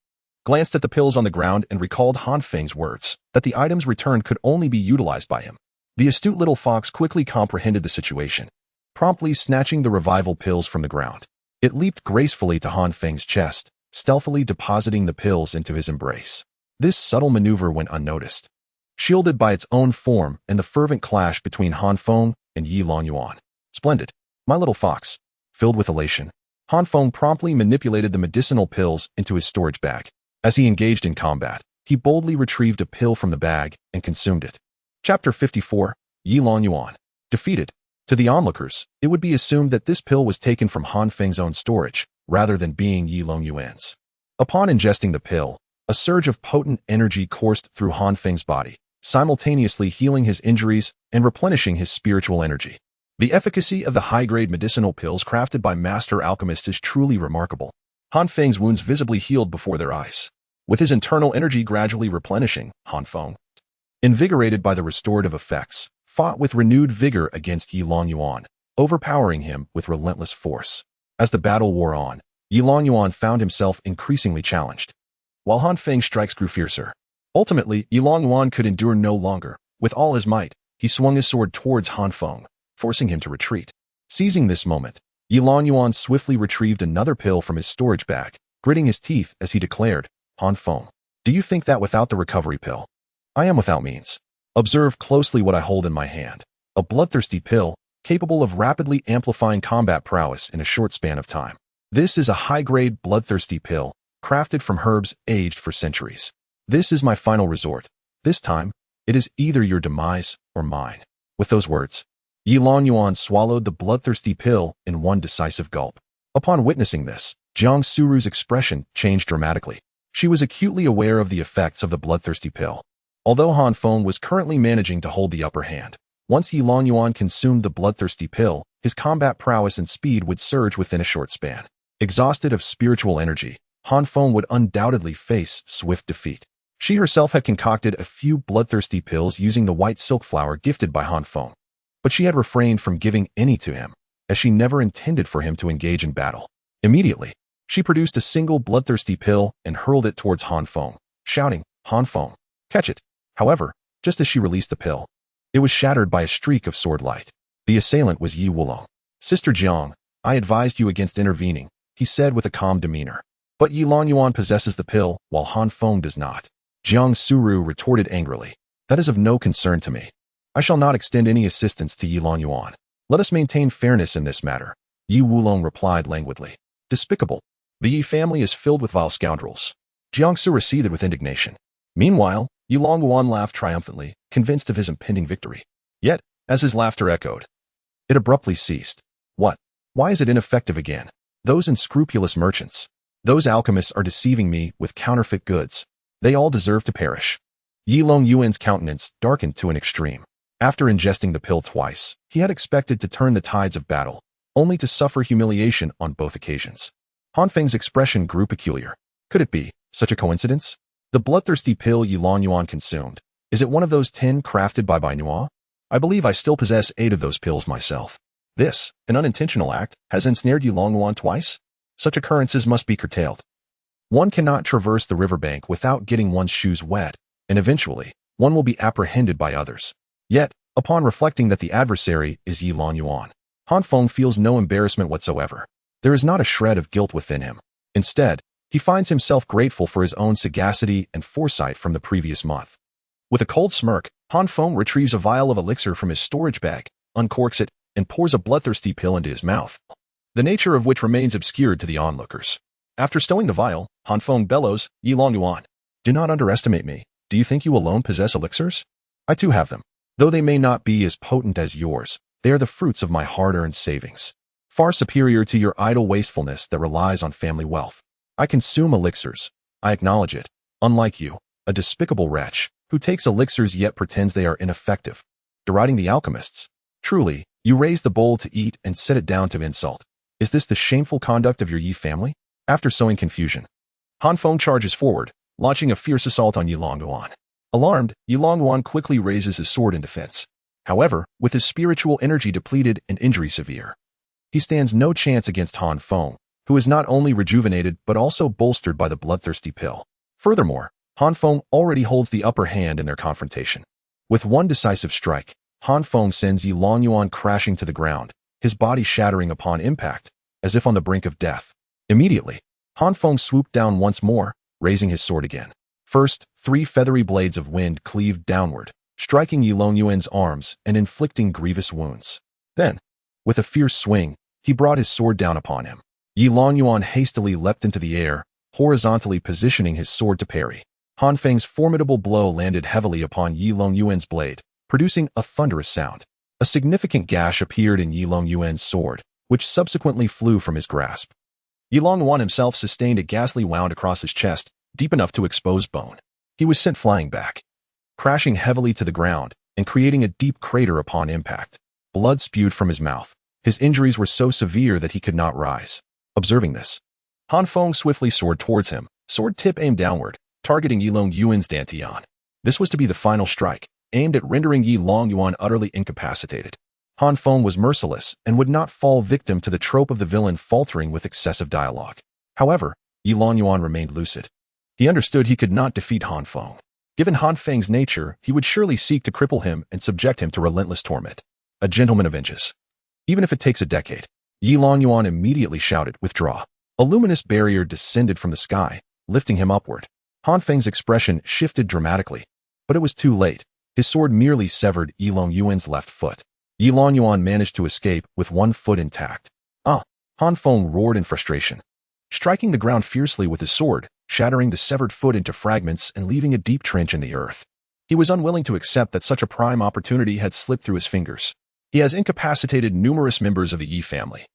[SPEAKER 1] glanced at the pills on the ground and recalled Han Feng's words that the items returned could only be utilized by him. The astute little fox quickly comprehended the situation, promptly snatching the revival pills from the ground. It leaped gracefully to Han Feng's chest, stealthily depositing the pills into his embrace. This subtle maneuver went unnoticed, shielded by its own form and the fervent clash between Han Feng and Yi Longyuan. Splendid, my little fox. Filled with elation, Han Feng promptly manipulated the medicinal pills into his storage bag. As he engaged in combat, he boldly retrieved a pill from the bag and consumed it. Chapter 54, Yi Longyuan. Defeated. To the onlookers, it would be assumed that this pill was taken from Han Feng's own storage, rather than being Yi Longyuan's. Upon ingesting the pill, a surge of potent energy coursed through Han Feng's body, simultaneously healing his injuries and replenishing his spiritual energy. The efficacy of the high-grade medicinal pills crafted by master alchemists is truly remarkable. Han Feng's wounds visibly healed before their eyes. With his internal energy gradually replenishing, Han Feng, invigorated by the restorative effects, fought with renewed vigor against Yi Longyuan, overpowering him with relentless force. As the battle wore on, Yi Longyuan found himself increasingly challenged, while Han Feng's strikes grew fiercer. Ultimately, Yi Longyuan could endure no longer. With all his might, he swung his sword towards Han Feng, forcing him to retreat. Seizing this moment, Yi Longyuan swiftly retrieved another pill from his storage bag, gritting his teeth as he declared, Han Feng, do you think that without the recovery pill, I am without means? Observe closely what I hold in my hand. A bloodthirsty pill, capable of rapidly amplifying combat prowess in a short span of time. This is a high-grade bloodthirsty pill, crafted from herbs aged for centuries. This is my final resort. This time, it is either your demise or mine. With those words, Yi Longyuan swallowed the bloodthirsty pill in one decisive gulp. Upon witnessing this, Jiang Suru's expression changed dramatically. She was acutely aware of the effects of the bloodthirsty pill. Although Han Feng was currently managing to hold the upper hand, once Yi Longyuan consumed the bloodthirsty pill, his combat prowess and speed would surge within a short span. Exhausted of spiritual energy, Han Feng would undoubtedly face swift defeat. She herself had concocted a few bloodthirsty pills using the white silk flower gifted by Han Feng, but she had refrained from giving any to him, as she never intended for him to engage in battle. Immediately, she produced a single bloodthirsty pill and hurled it towards Han Feng, shouting, Han Feng, catch it. However, just as she released the pill, it was shattered by a streak of sword light. The assailant was Yi Wulong. Sister Jiang, I advised you against intervening, he said with a calm demeanor. But Yi Longyuan possesses the pill, while Han Feng does not. Jiang Suru retorted angrily. That is of no concern to me. I shall not extend any assistance to Yi Longyuan. Let us maintain fairness in this matter. Yi Wulong replied languidly. Despicable. The Yi family is filled with vile scoundrels. Jiang Suru seethed with indignation. Meanwhile, Yi Longyuan laughed triumphantly, convinced of his impending victory. Yet, as his laughter echoed, it abruptly ceased. What? Why is it ineffective again? Those unscrupulous merchants. Those alchemists are deceiving me with counterfeit goods. They all deserve to perish. Yi Longyuan's countenance darkened to an extreme. After ingesting the pill twice, he had expected to turn the tides of battle, only to suffer humiliation on both occasions. Han Feng's expression grew peculiar. Could it be such a coincidence? The bloodthirsty pill Yi Longyuan consumed. Is it one of those 10 crafted by Bai Nua? I believe I still possess 8 of those pills myself. This, an unintentional act, has ensnared Yi Longyuan twice? Such occurrences must be curtailed. One cannot traverse the riverbank without getting one's shoes wet, and eventually, one will be apprehended by others. Yet, upon reflecting that the adversary is Yi Longyuan, Han Feng feels no embarrassment whatsoever. There is not a shred of guilt within him. Instead, he finds himself grateful for his own sagacity and foresight from the previous month. With a cold smirk, Han Feng retrieves a vial of elixir from his storage bag, uncorks it, and pours a bloodthirsty pill into his mouth, the nature of which remains obscured to the onlookers. After stowing the vial, Han Feng bellows, Yi Longyuan, do not underestimate me. Do you think you alone possess elixirs? I too have them. Though they may not be as potent as yours, they are the fruits of my hard-earned savings, far superior to your idle wastefulness that relies on family wealth. I consume elixirs. I acknowledge it. Unlike you, a despicable wretch, who takes elixirs yet pretends they are ineffective, deriding the alchemists. Truly, you raise the bowl to eat and set it down to insult. Is this the shameful conduct of your Yi family? After sowing confusion, Han Feng charges forward, launching a fierce assault on Yi Longyuan. Alarmed, Yi Longyuan quickly raises his sword in defense. However, with his spiritual energy depleted and injury severe, he stands no chance against Han Feng, who is not only rejuvenated but also bolstered by the bloodthirsty pill. Furthermore, Han Feng already holds the upper hand in their confrontation. With one decisive strike, Han Feng sends Yi Longyuan crashing to the ground, his body shattering upon impact, as if on the brink of death. Immediately, Han Feng swooped down once more, raising his sword again. First, 3 feathery blades of wind cleaved downward, striking Yi Longyuan's arms and inflicting grievous wounds. Then, with a fierce swing, he brought his sword down upon him. Yi Longyuan hastily leapt into the air, horizontally positioning his sword to parry. Han Feng's formidable blow landed heavily upon Yi Longyuan's blade, producing a thunderous sound. A significant gash appeared in Yi Longyuan's sword, which subsequently flew from his grasp. Yi Longyuan himself sustained a ghastly wound across his chest, deep enough to expose bone. He was sent flying back, crashing heavily to the ground and creating a deep crater upon impact. Blood spewed from his mouth. His injuries were so severe that he could not rise. Observing this, Han Feng swiftly soared towards him, sword tip aimed downward, targeting Yi Longyuan's dantian. This was to be the final strike, aimed at rendering Yi Longyuan utterly incapacitated. Han Feng was merciless and would not fall victim to the trope of the villain faltering with excessive dialogue. However, Yi Longyuan remained lucid. He understood he could not defeat Han Feng. Given Han Feng's nature, he would surely seek to cripple him and subject him to relentless torment. A gentleman avenges. Even if it takes a decade. Yi Longyuan immediately shouted, withdraw. A luminous barrier descended from the sky, lifting him upward. Han Feng's expression shifted dramatically, but it was too late. His sword merely severed Yi Longyuan's left foot. Yi Longyuan managed to escape with one foot intact. Ah! Han Feng roared in frustration, striking the ground fiercely with his sword, shattering the severed foot into fragments and leaving a deep trench in the earth. He was unwilling to accept that such a prime opportunity had slipped through his fingers. He has incapacitated numerous members of the Yi family.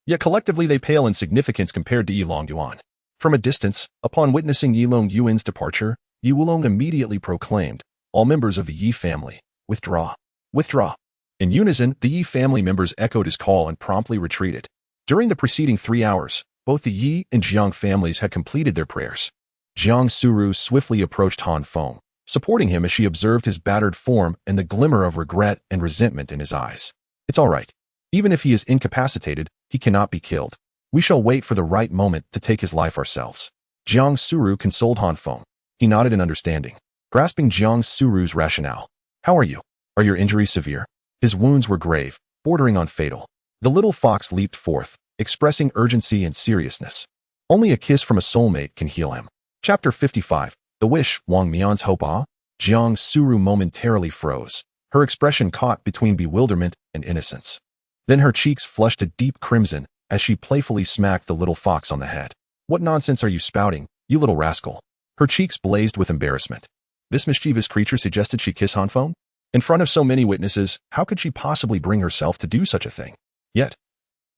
[SPEAKER 1] Yet collectively they pale in significance compared to Yi Longyuan. From a distance, upon witnessing Yi Longyuan's departure, Yi Wulong immediately proclaimed, all members of the Yi family, withdraw. Withdraw. In unison, the Yi family members echoed his call and promptly retreated. During the preceding 3 hours, both the Yi and Jiang families had completed their prayers. Jiang Suru swiftly approached Han Feng, supporting him as she observed his battered form and the glimmer of regret and resentment in his eyes. It's all right. Even if he is incapacitated, he cannot be killed. We shall wait for the right moment to take his life ourselves. Jiang Suru consoled Han Feng. He nodded in understanding, grasping Jiang Suru's rationale. How are you? Are your injuries severe? His wounds were grave, bordering on fatal. The little fox leaped forth, expressing urgency and seriousness. Only a kiss from a soulmate can heal him. Chapter 55. The Wish. Wang Mian's hope. Jiang Suru momentarily froze, her expression caught between bewilderment and innocence. Then her cheeks flushed a deep crimson as she playfully smacked the little fox on the head. What nonsense are you spouting, you little rascal? Her cheeks blazed with embarrassment. This mischievous creature suggested she kiss Han Feng? In front of so many witnesses, how could she possibly bring herself to do such a thing? Yet,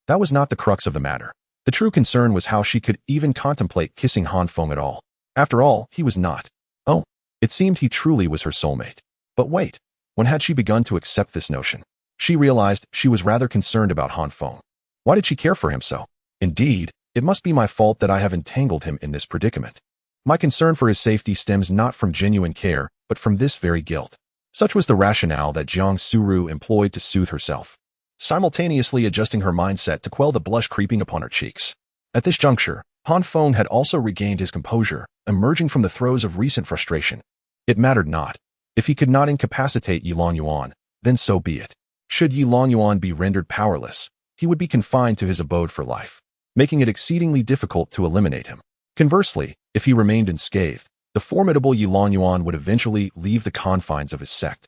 [SPEAKER 1] that was not the crux of the matter. The true concern was how she could even contemplate kissing Han Feng at all. After all, he was not. Oh, it seemed he truly was her soulmate. But wait, when had she begun to accept this notion? She realized she was rather concerned about Han Feng. Why did she care for him so? Indeed, it must be my fault that I have entangled him in this predicament. My concern for his safety stems not from genuine care, but from this very guilt. Such was the rationale that Jiang Suru employed to soothe herself, simultaneously adjusting her mindset to quell the blush creeping upon her cheeks. At this juncture, Han Feng had also regained his composure, emerging from the throes of recent frustration. It mattered not. If he could not incapacitate Yi Longyuan, then so be it. Should Yi Longyuan be rendered powerless, he would be confined to his abode for life, making it exceedingly difficult to eliminate him. Conversely, if he remained unscathed, the formidable Yi Longyuan would eventually leave the confines of his sect,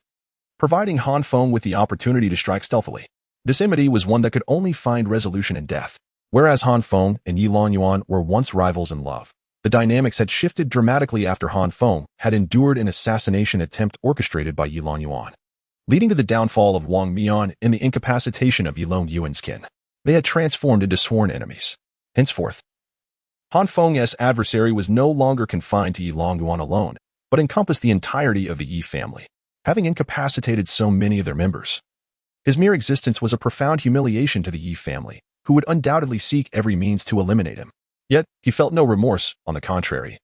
[SPEAKER 1] providing Han Feng with the opportunity to strike stealthily. This enmity was one that could only find resolution in death. Whereas Han Feng and Yi Longyuan were once rivals in love, the dynamics had shifted dramatically after Han Feng had endured an assassination attempt orchestrated by Yi Longyuan, leading to the downfall of Wang Mian and the incapacitation of Yi Longyuan's kin. They had transformed into sworn enemies. Henceforth, Han Feng's adversary was no longer confined to Yi Longyuan alone, but encompassed the entirety of the Yi family, having incapacitated so many of their members. His mere existence was a profound humiliation to the Yi family, who would undoubtedly seek every means to eliminate him. Yet, he felt no remorse, on the contrary.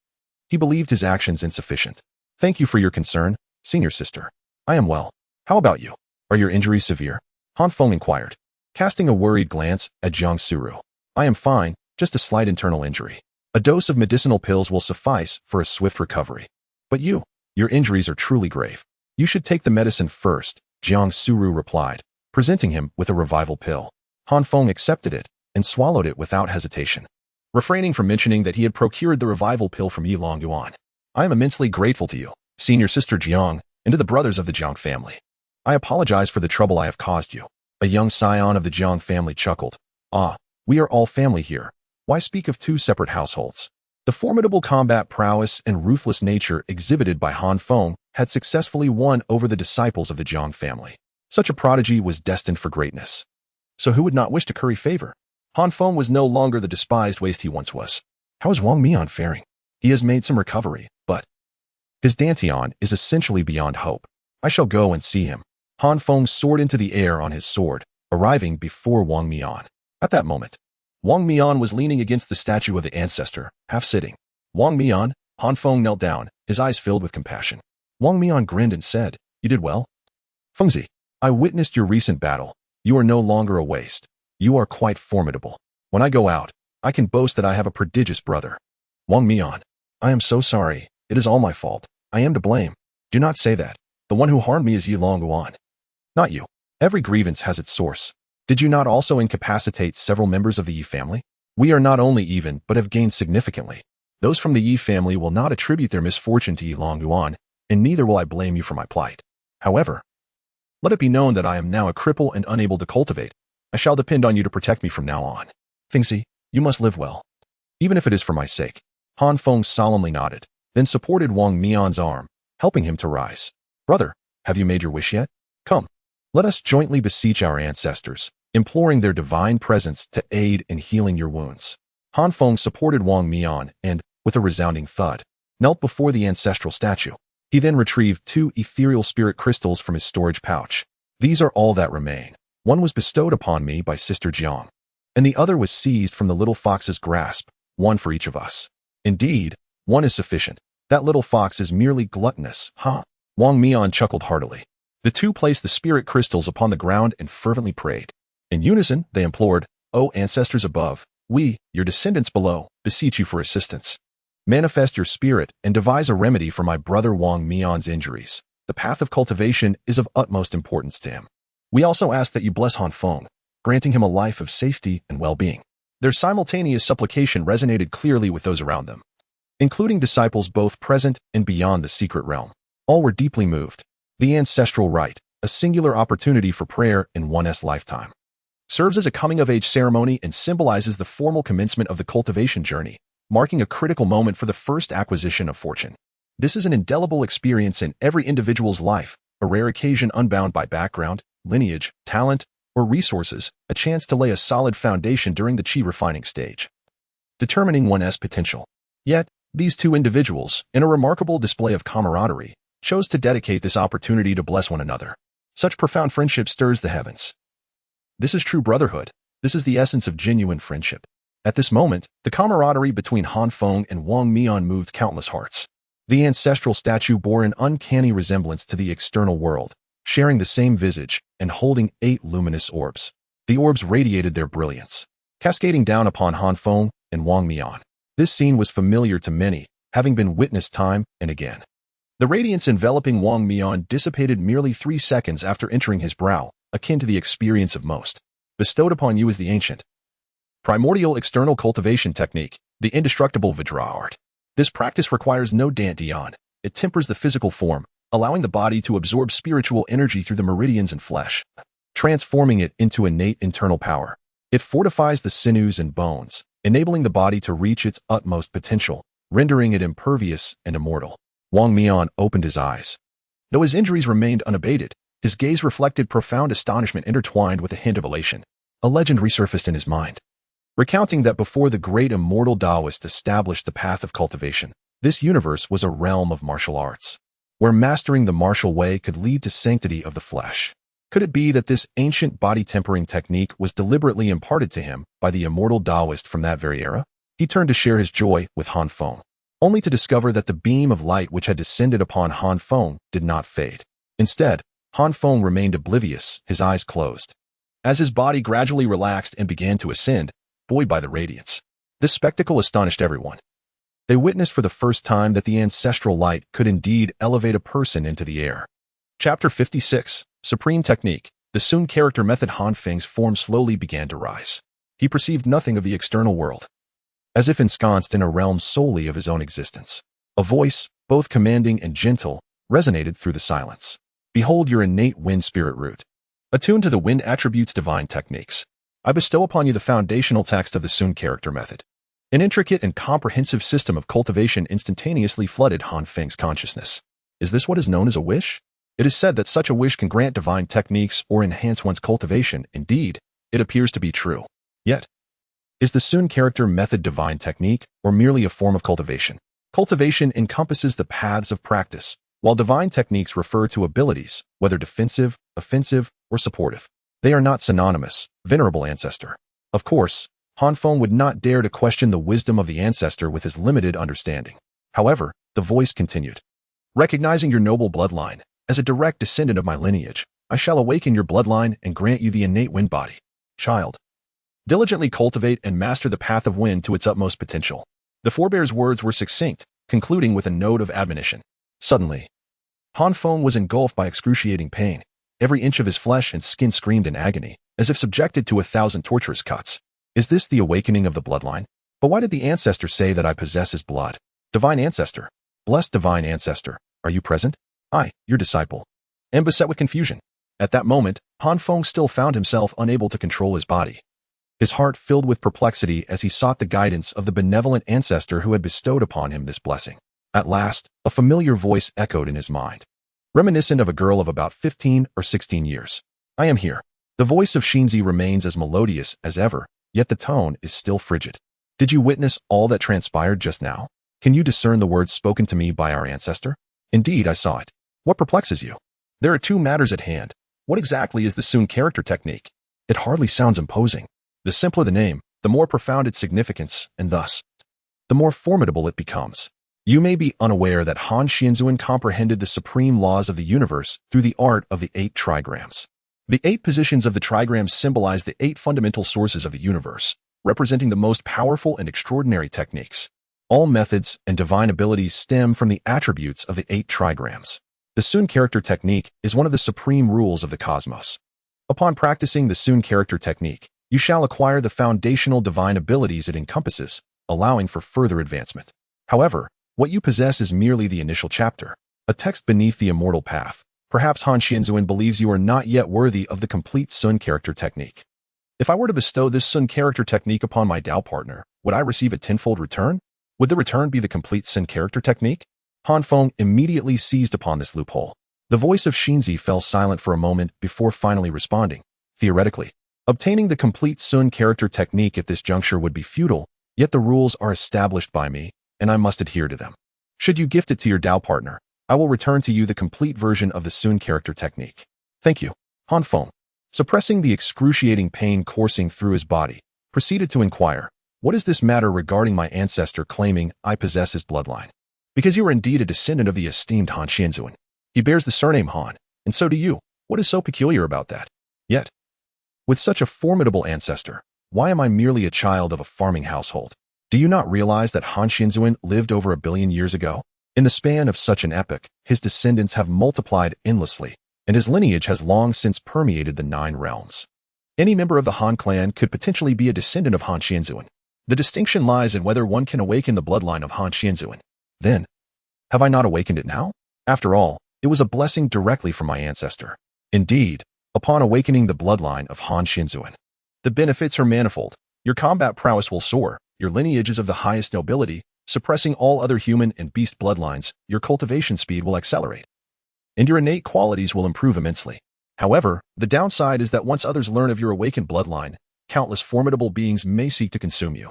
[SPEAKER 1] He believed his actions insufficient. Thank you for your concern, senior sister. I am well. How about you? Are your injuries severe? Han Feng inquired, casting a worried glance at Jiang Suru. I am fine, just a slight internal injury. A dose of medicinal pills will suffice for a swift recovery. But your injuries are truly grave. You should take the medicine first, Jiang Suru replied, presenting him with a revival pill. Han Feng accepted it and swallowed it without hesitation, refraining from mentioning that he had procured the revival pill from Yi Longyuan. I am immensely grateful to you, senior sister Jiang, and to the brothers of the Jiang family. I apologize for the trouble I have caused you. A young scion of the Jiang family chuckled. Ah, we are all family here. Why speak of two separate households? The formidable combat prowess and ruthless nature exhibited by Han Feng had successfully won over the disciples of the Jiang family. Such a prodigy was destined for greatness. So who would not wish to curry favor? Han Feng was no longer the despised waste he once was. How is Wang Mian faring? He has made some recovery, but his dantian is essentially beyond hope. I shall go and see him. Han Feng soared into the air on his sword, arriving before Wang Mian. At that moment, Wang Mian was leaning against the statue of the ancestor, half sitting. Wang Mian, Han Feng knelt down, his eyes filled with compassion. Wang Mian grinned and said, You did well. Fengzi, I witnessed your recent battle. You are no longer a waste. You are quite formidable. When I go out, I can boast that I have a prodigious brother. Wang Mian, I am so sorry. It is all my fault. I am to blame. Do not say that. The one who harmed me is Yi Longyuan. Not you. Every grievance has its source. Did you not also incapacitate several members of the Yi family? We are not only even, but have gained significantly. Those from the Yi family will not attribute their misfortune to Yi Longyuan, and neither will I blame you for my plight. However, let it be known that I am now a cripple and unable to cultivate. I shall depend on you to protect me from now on. Fengzi, you must live well, even if it is for my sake. Han Feng solemnly nodded, then supported Wang Mian's arm, helping him to rise. Brother, have you made your wish yet? Come, let us jointly beseech our ancestors, imploring their divine presence to aid in healing your wounds. Han Feng supported Wang Mian and, with a resounding thud, knelt before the ancestral statue. He then retrieved 2 ethereal spirit crystals from his storage pouch. These are all that remain. One was bestowed upon me by Sister Jiang, and the other was seized from the little fox's grasp, one for each of us. Indeed, one is sufficient. That little fox is merely gluttonous, huh? Wang Mian chuckled heartily. The two placed the spirit crystals upon the ground and fervently prayed. In unison, they implored, O ancestors above, we, your descendants below, beseech you for assistance. Manifest your spirit and devise a remedy for my brother Wang Mian's injuries. The path of cultivation is of utmost importance to him. We also ask that you bless Han Feng, granting him a life of safety and well-being. Their simultaneous supplication resonated clearly with those around them, including disciples both present and beyond the secret realm. All were deeply moved. The ancestral rite, a singular opportunity for prayer in one's lifetime, serves as a coming-of-age ceremony and symbolizes the formal commencement of the cultivation journey, marking a critical moment for the first acquisition of fortune. This is an indelible experience in every individual's life, a rare occasion unbound by background, lineage, talent, or resources, a chance to lay a solid foundation during the chi refining stage, determining one's potential. Yet, these two individuals, in a remarkable display of camaraderie, chose to dedicate this opportunity to bless one another. Such profound friendship stirs the heavens. This is true brotherhood. This is the essence of genuine friendship. At this moment, the camaraderie between Han Feng and Wang Mian moved countless hearts. The ancestral statue bore an uncanny resemblance to the external world, sharing the same visage and holding 8 luminous orbs. The orbs radiated their brilliance, cascading down upon Han Feng and Wang Mian. This scene was familiar to many, having been witnessed time and again. The radiance enveloping Wang Mian dissipated merely 3 seconds after entering his brow, akin to the experience of most. Bestowed upon you is the ancient, primordial external cultivation technique, the indestructible Vajra art. This practice requires no dantian. It tempers the physical form, allowing the body to absorb spiritual energy through the meridians and flesh, transforming it into innate internal power. It fortifies the sinews and bones, enabling the body to reach its utmost potential, rendering it impervious and immortal. Wang Mian opened his eyes. Though his injuries remained unabated, his gaze reflected profound astonishment intertwined with a hint of elation. A legend resurfaced in his mind, recounting that before the great immortal Taoist established the path of cultivation, this universe was a realm of martial arts, where mastering the martial way could lead to sanctity of the flesh. Could it be that this ancient body-tempering technique was deliberately imparted to him by the immortal Taoist from that very era? He turned to share his joy with Han Feng, only to discover that the beam of light which had descended upon Han Feng did not fade. Instead, Han Feng remained oblivious, his eyes closed. As his body gradually relaxed and began to ascend, buoyed by the radiance, this spectacle astonished everyone. They witnessed for the first time that the ancestral light could indeed elevate a person into the air. Chapter 56, Supreme Technique. The Sun character method. Han Feng's form slowly began to rise. He perceived nothing of the external world, as if ensconced in a realm solely of his own existence. A voice, both commanding and gentle, resonated through the silence. Behold your innate wind spirit root, attuned to the wind attributes divine techniques. I bestow upon you the foundational text of the Sun character method. An intricate and comprehensive system of cultivation instantaneously flooded Han Feng's consciousness. Is this what is known as a wish? It is said that such a wish can grant divine techniques or enhance one's cultivation. Indeed, it appears to be true. Yet, is the Sun character method divine technique or merely a form of cultivation? Cultivation encompasses the paths of practice, while divine techniques refer to abilities, whether defensive, offensive, or supportive. They are not synonymous, venerable ancestor. Of course, Han Feng would not dare to question the wisdom of the ancestor with his limited understanding. However, the voice continued. Recognizing your noble bloodline, as a direct descendant of my lineage, I shall awaken your bloodline and grant you the innate wind body. Child, diligently cultivate and master the path of wind to its utmost potential. The forebear's words were succinct, concluding with a note of admonition. Suddenly, Han Feng was engulfed by excruciating pain. Every inch of his flesh and skin screamed in agony, as if subjected to 1,000 torturous cuts. Is this the awakening of the bloodline? But why did the ancestor say that I possess his blood? Divine ancestor, blessed divine ancestor, are you present? I, your disciple, am beset with confusion. At that moment, Han Feng still found himself unable to control his body. His heart filled with perplexity as he sought the guidance of the benevolent ancestor who had bestowed upon him this blessing. At last, a familiar voice echoed in his mind, reminiscent of a girl of about 15 or 16 years. I am here. The voice of Shinzi remains as melodious as ever, yet the tone is still frigid. Did you witness all that transpired just now? Can you discern the words spoken to me by our ancestor? Indeed, I saw it. What perplexes you? There are 2 matters at hand. What exactly is the Sun character technique? It hardly sounds imposing. The simpler the name, the more profound its significance, and thus, the more formidable it becomes. You may be unaware that Han Xianzuan comprehended the supreme laws of the universe through the art of the 8 trigrams. The 8 positions of the trigrams symbolize the 8 fundamental sources of the universe, representing the most powerful and extraordinary techniques. All methods and divine abilities stem from the attributes of the 8 trigrams. The Sun character technique is one of the supreme rules of the cosmos. Upon practicing the Sun character technique, You shall acquire the foundational divine abilities it encompasses, allowing for further advancement. However, what you possess is merely the initial chapter, a text beneath the immortal path. Perhaps Han Xianzuan believes you are not yet worthy of the complete Sun character technique. If I were to bestow this Sun character technique upon my Dao partner, would I receive a tenfold return? Would the return be the complete Sun character technique? Han Feng immediately seized upon this loophole. The voice of Xinzi fell silent for a moment before finally responding. Theoretically, obtaining the complete Sun character technique at this juncture would be futile, yet the rules are established by me, and I must adhere to them. Should you gift it to your Dao partner, I will return to you the complete version of the Sun character technique. Thank you. Han Feng, suppressing the excruciating pain coursing through his body, proceeded to inquire, what is this matter regarding my ancestor claiming I possess his bloodline? Because you are indeed a descendant of the esteemed Han Xianzuan. He bears the surname Han, and so do you. What is so peculiar about that? Yet, with such a formidable ancestor, why am I merely a child of a farming household? Do you not realize that Han Xianzuan lived over 1 billion years ago? In the span of such an epoch, his descendants have multiplied endlessly, and his lineage has long since permeated the 9 realms. Any member of the Han clan could potentially be a descendant of Han Xianzuan. The distinction lies in whether one can awaken the bloodline of Han Xianzuan. Then, have I not awakened it now? After all, it was a blessing directly from my ancestor. Indeed, upon awakening the bloodline of Han Xianzuan, the benefits are manifold. Your combat prowess will soar, your lineage is of the highest nobility, suppressing all other human and beast bloodlines, your cultivation speed will accelerate, and your innate qualities will improve immensely. However, the downside is that once others learn of your awakened bloodline, countless formidable beings may seek to consume you,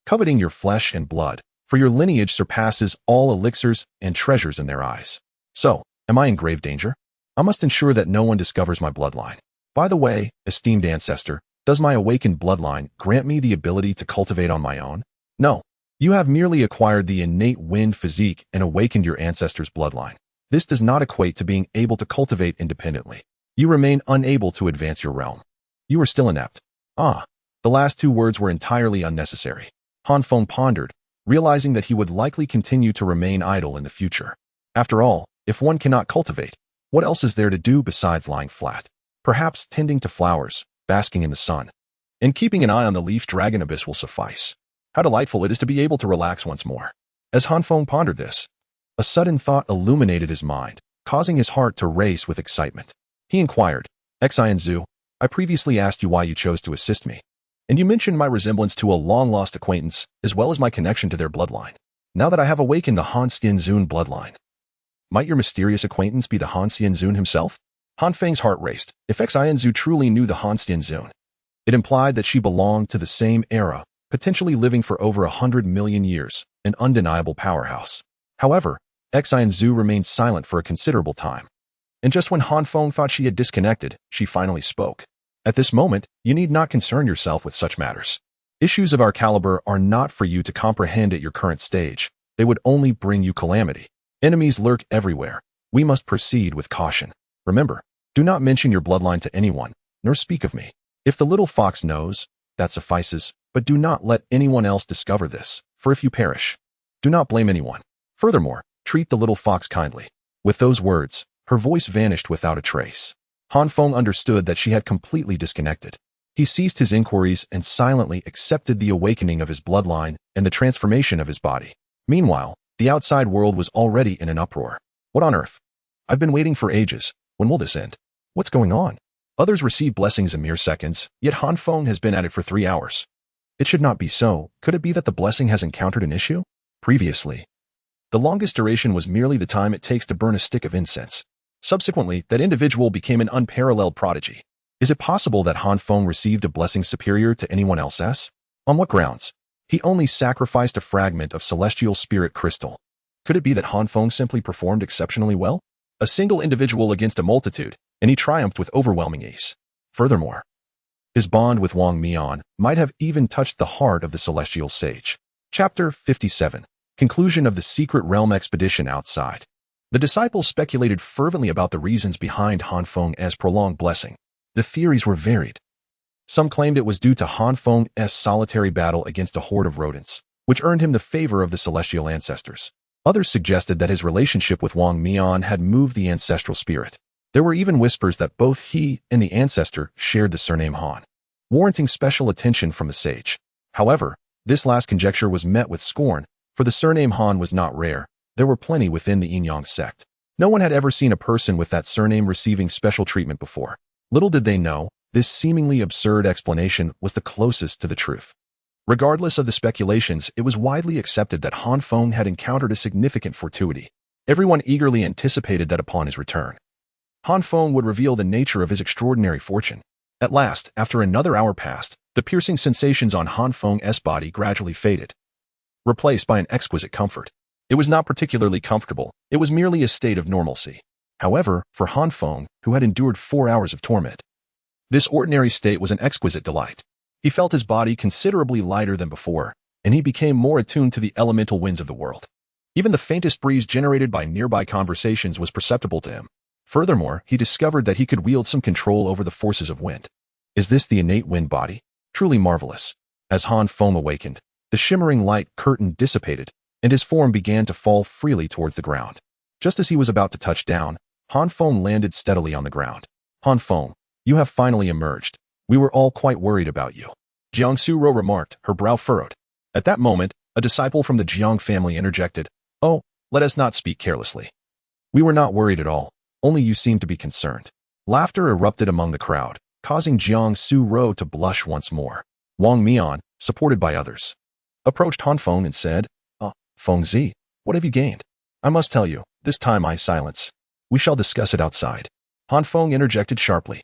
[SPEAKER 1] coveting your flesh and blood, for your lineage surpasses all elixirs and treasures in their eyes. So, am I in grave danger? I must ensure that no one discovers my bloodline. By the way, esteemed ancestor, does my awakened bloodline grant me the ability to cultivate on my own? No. You have merely acquired the innate wind physique and awakened your ancestor's bloodline. This does not equate to being able to cultivate independently. You remain unable to advance your realm. You are still inept. Ah, the last 2 words were entirely unnecessary. Han Feng pondered, realizing that he would likely continue to remain idle in the future. After all, if one cannot cultivate, what else is there to do besides lying flat? Perhaps tending to flowers, basking in the sun, and keeping an eye on the leaf dragon abyss will suffice. How delightful it is to be able to relax once more. As Han Feng pondered this, a sudden thought illuminated his mind, causing his heart to race with excitement. He inquired, Xianzu, I previously asked you why you chose to assist me, and you mentioned my resemblance to a long-lost acquaintance, as well as my connection to their bloodline. Now that I have awakened the Han Xianzun bloodline, might your mysterious acquaintance be the Han Xianzun himself? Han Feng's heart raced. If Xianzu truly knew the Han Xianzun, it implied that she belonged to the same era, potentially living for over 100 million years, an undeniable powerhouse. However, Xianzu remained silent for a considerable time. And just when Han Feng thought she had disconnected, she finally spoke. At this moment, you need not concern yourself with such matters. Issues of our caliber are not for you to comprehend at your current stage. They would only bring you calamity. Enemies lurk everywhere. We must proceed with caution. Remember, do not mention your bloodline to anyone, nor speak of me. If the little fox knows, that suffices, but do not let anyone else discover this, for if you perish, do not blame anyone. Furthermore, treat the little fox kindly. With those words, her voice vanished without a trace. Han Feng understood that she had completely disconnected. He ceased his inquiries and silently accepted the awakening of his bloodline and the transformation of his body. Meanwhile, the outside world was already in an uproar. What on earth? I've been waiting for ages. When will this end? What's going on? Others receive blessings in mere seconds, yet Han Feng has been at it for 3 hours. It should not be so. Could it be that the blessing has encountered an issue? Previously, the longest duration was merely the time it takes to burn a stick of incense. Subsequently, that individual became an unparalleled prodigy. Is it possible that Han Feng received a blessing superior to anyone else's? On what grounds? He only sacrificed a fragment of celestial spirit crystal. Could it be that Han Feng simply performed exceptionally well? A single individual against a multitude, and he triumphed with overwhelming ease. Furthermore, his bond with Wang Mian might have even touched the heart of the celestial sage. Chapter 57. Conclusion of the Secret Realm Expedition Outside. The disciples speculated fervently about the reasons behind Han Feng's prolonged blessing. The theories were varied. Some claimed it was due to Han Feng's solitary battle against a horde of rodents, which earned him the favor of the celestial ancestors. Others suggested that his relationship with Wang Mian had moved the ancestral spirit. There were even whispers that both he and the ancestor shared the surname Han. warranting special attention from the sage. However, this last conjecture was met with scorn, for the surname Han was not rare. There were plenty within the Yin-Yang sect. No one had ever seen a person with that surname receiving special treatment before. Little did they know, this seemingly absurd explanation was the closest to the truth. Regardless of the speculations, it was widely accepted that Han Feng had encountered a significant fortuity. Everyone eagerly anticipated that upon his return, Han Feng would reveal the nature of his extraordinary fortune. At last, after another hour passed, the piercing sensations on Han Feng's body gradually faded, replaced by an exquisite comfort. It was not particularly comfortable, it was merely a state of normalcy. However, for Han Feng, who had endured 4 hours of torment, this ordinary state was an exquisite delight. He felt his body considerably lighter than before, and he became more attuned to the elemental winds of the world. Even the faintest breeze generated by nearby conversations was perceptible to him. Furthermore, he discovered that he could wield some control over the forces of wind. Is this the innate wind body? Truly marvelous. As Han Feng awakened, the shimmering light curtain dissipated, and his form began to fall freely towards the ground. Just as he was about to touch down, Han Feng landed steadily on the ground. Han Feng, you have finally emerged. We were all quite worried about you, Jiang Suro remarked, her brow furrowed. At that moment, a disciple from the Jiang family interjected, "Oh, let us not speak carelessly. We were not worried at all, only you seemed to be concerned." Laughter erupted among the crowd, causing Jiang Suro to blush once more. Wang Mian, supported by others, approached Han Feng and said, Feng Zi, what have you gained? I must tell you, this time I silence. We shall discuss it outside. Han Feng interjected sharply.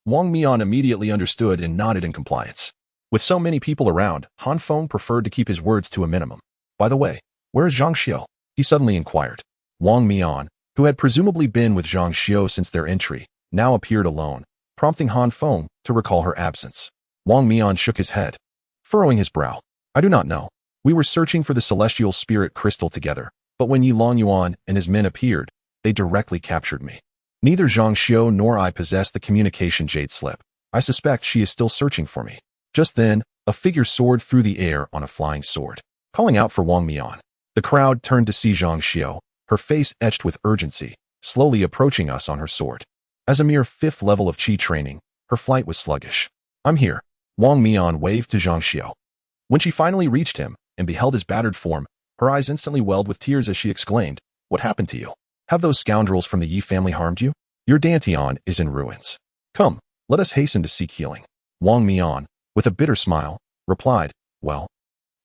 [SPEAKER 1] Wang Mian immediately understood and nodded in compliance. With so many people around, Han Feng preferred to keep his words to a minimum. By the way, where is Zhang Xiao? He suddenly inquired. Wang Mian, who had presumably been with Zhang Xiao since their entry, now appeared alone, prompting Han Feng to recall her absence. Wang Mian shook his head, furrowing his brow. I do not know. We were searching for the celestial spirit crystal together, but when Yi Long Yuan and his men appeared, they directly captured me. Neither Zhang Xiao nor I possessed the communication jade slip. I suspect she is still searching for me. Just then, a figure soared through the air on a flying sword, calling out for Wang Mian. The crowd turned to see Zhang Xiao, her face etched with urgency, slowly approaching us on her sword. As a mere 5th level of qi training, her flight was sluggish. I'm here. Wang Mian waved to Zhang Xiao. When she finally reached him and beheld his battered form, her eyes instantly welled with tears as she exclaimed, What happened to you? Have those scoundrels from the Yi family harmed you? Your Dantian is in ruins. Come, let us hasten to seek healing. Wang Mian, with a bitter smile, replied, Well,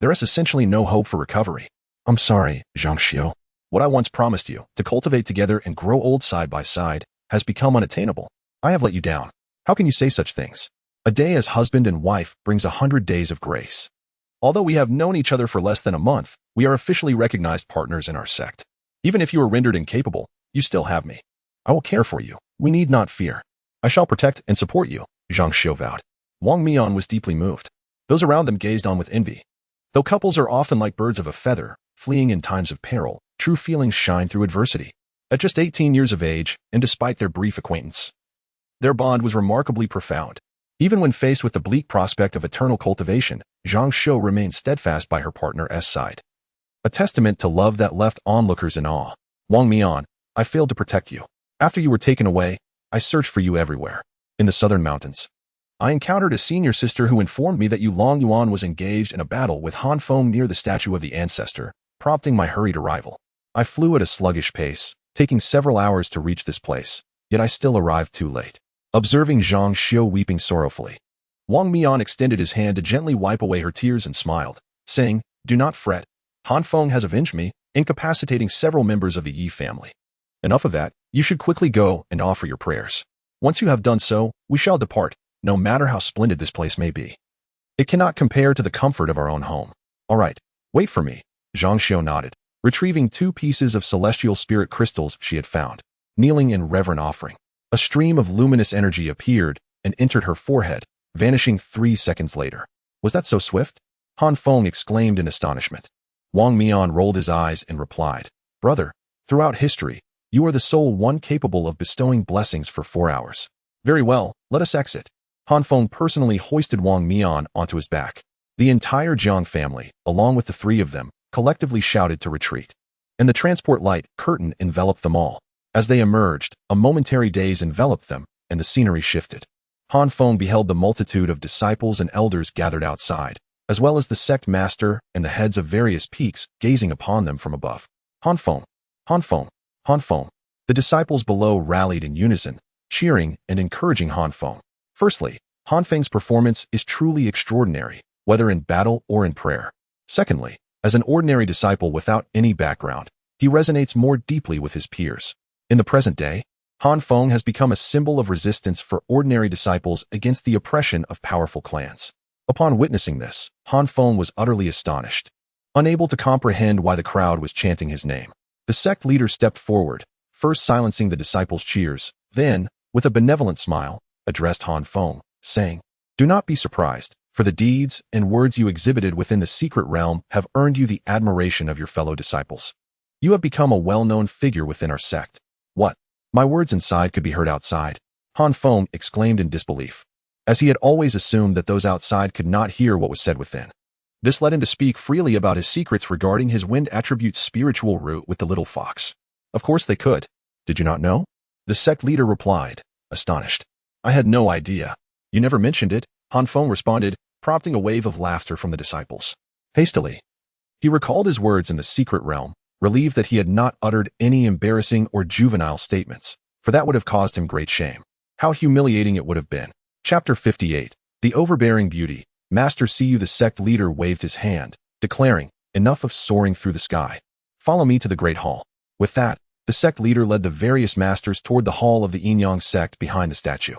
[SPEAKER 1] there is essentially no hope for recovery. I'm sorry, Zhang Xiao. What I once promised you, to cultivate together and grow old side by side, has become unattainable. I have let you down. How can you say such things? A day as husband and wife brings 100 days of grace. Although we have known each other for less than a month, we are officially recognized partners in our sect. Even if you are rendered incapable, you still have me. I will care for you. We need not fear. I shall protect and support you, Zhang Xiao vowed. Wang Mian was deeply moved. Those around them gazed on with envy. Though couples are often like birds of a feather, fleeing in times of peril, true feelings shine through adversity. At just 18 years of age, and despite their brief acquaintance, their bond was remarkably profound. Even when faced with the bleak prospect of eternal cultivation, Zhang Xiao remained steadfast by her partner's side. A testament to love that left onlookers in awe. Wang Mian, I failed to protect you. After you were taken away, I searched for you everywhere. In the southern mountains, I encountered a senior sister who informed me that Yi Long Yuan was engaged in a battle with Han Feng near the statue of the ancestor, prompting my hurried arrival. I flew at a sluggish pace, taking several hours to reach this place, yet I still arrived too late. Observing Zhang Xiao weeping sorrowfully, Wang Mian extended his hand to gently wipe away her tears and smiled, saying, Do not fret. Han Feng has avenged me, incapacitating several members of the Yi family. Enough of that, you should quickly go and offer your prayers. Once you have done so, we shall depart, no matter how splendid this place may be. It cannot compare to the comfort of our own home. All right, wait for me. Zhang Xiao nodded, retrieving 2 pieces of celestial spirit crystals she had found. Kneeling in reverent offering, a stream of luminous energy appeared and entered her forehead, vanishing 3 seconds later. Was that so swift? Han Feng exclaimed in astonishment. Wang Mian rolled his eyes and replied, Brother, throughout history, you are the sole one capable of bestowing blessings for 4 hours. Very well, let us exit. Han Feng personally hoisted Wang Mian onto his back. The entire Jiang family, along with the 3 of them, collectively shouted to retreat. And the transport light curtain enveloped them all. As they emerged, a momentary daze enveloped them, and the scenery shifted. Han Feng beheld the multitude of disciples and elders gathered outside, as well as the sect master and the heads of various peaks gazing upon them from above. Han Feng, Han Feng, Han Feng. The disciples below rallied in unison, cheering and encouraging Han Feng. Firstly, Han Feng's performance is truly extraordinary, whether in battle or in prayer. Secondly, as an ordinary disciple without any background, he resonates more deeply with his peers. In the present day, Han Feng has become a symbol of resistance for ordinary disciples against the oppression of powerful clans. Upon witnessing this, Han Feng was utterly astonished. Unable to comprehend why the crowd was chanting his name, the sect leader stepped forward, first silencing the disciples' cheers, then, with a benevolent smile, addressed Han Feng, saying, "Do not be surprised, for the deeds and words you exhibited within the secret realm have earned you the admiration of your fellow disciples. You have become a well-known figure within our sect." "What? My words inside could be heard outside?" Han Feng exclaimed in disbelief, as he had always assumed that those outside could not hear what was said within. This led him to speak freely about his secrets regarding his wind attribute's spiritual root with the little fox. "Of course they could. Did you not know?" The sect leader replied, astonished. "I had no idea. You never mentioned it," Han Feng responded, prompting a wave of laughter from the disciples. Hastily, he recalled his words in the secret realm, relieved that he had not uttered any embarrassing or juvenile statements, for that would have caused him great shame. How humiliating it would have been. Chapter 58. The Overbearing Beauty. Master Siyu, the sect leader, waved his hand, declaring, "Enough of soaring through the sky. Follow me to the Great Hall." With that, the sect leader led the various masters toward the hall of the Yin-Yang sect behind the statue.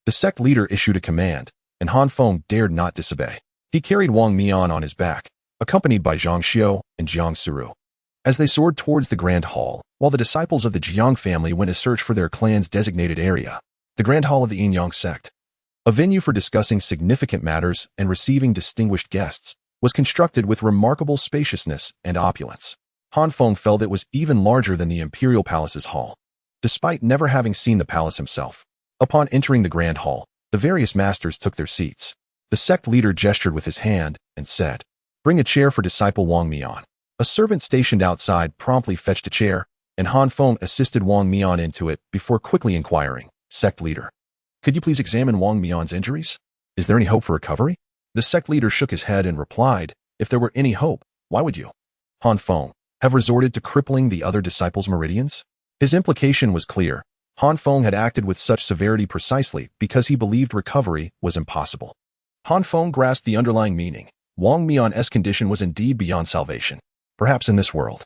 [SPEAKER 1] The sect leader issued a command, and Han Feng dared not disobey. He carried Wang Mian on his back, accompanied by Zhang Xiu and Jiang Suru. As they soared towards the Grand Hall, while the disciples of the Jiang family went to search for their clan's designated area, the Grand Hall of the Yin-Yang sect, a venue for discussing significant matters and receiving distinguished guests, was constructed with remarkable spaciousness and opulence. Han Feng felt it was even larger than the Imperial Palace's hall, despite never having seen the palace himself. Upon entering the Grand Hall, the various masters took their seats. The sect leader gestured with his hand and said, "Bring a chair for disciple Wang Mian." A servant stationed outside promptly fetched a chair, and Han Feng assisted Wang Mian into it before quickly inquiring, "Sect leader, could you please examine Wang Mian's injuries? Is there any hope for recovery?" The sect leader shook his head and replied, "If there were any hope, why would you, Han Feng, have resorted to crippling the other disciples' meridians?" His implication was clear. Han Feng had acted with such severity precisely because he believed recovery was impossible. Han Feng grasped the underlying meaning. Wang Mian's condition was indeed beyond salvation. Perhaps in this world,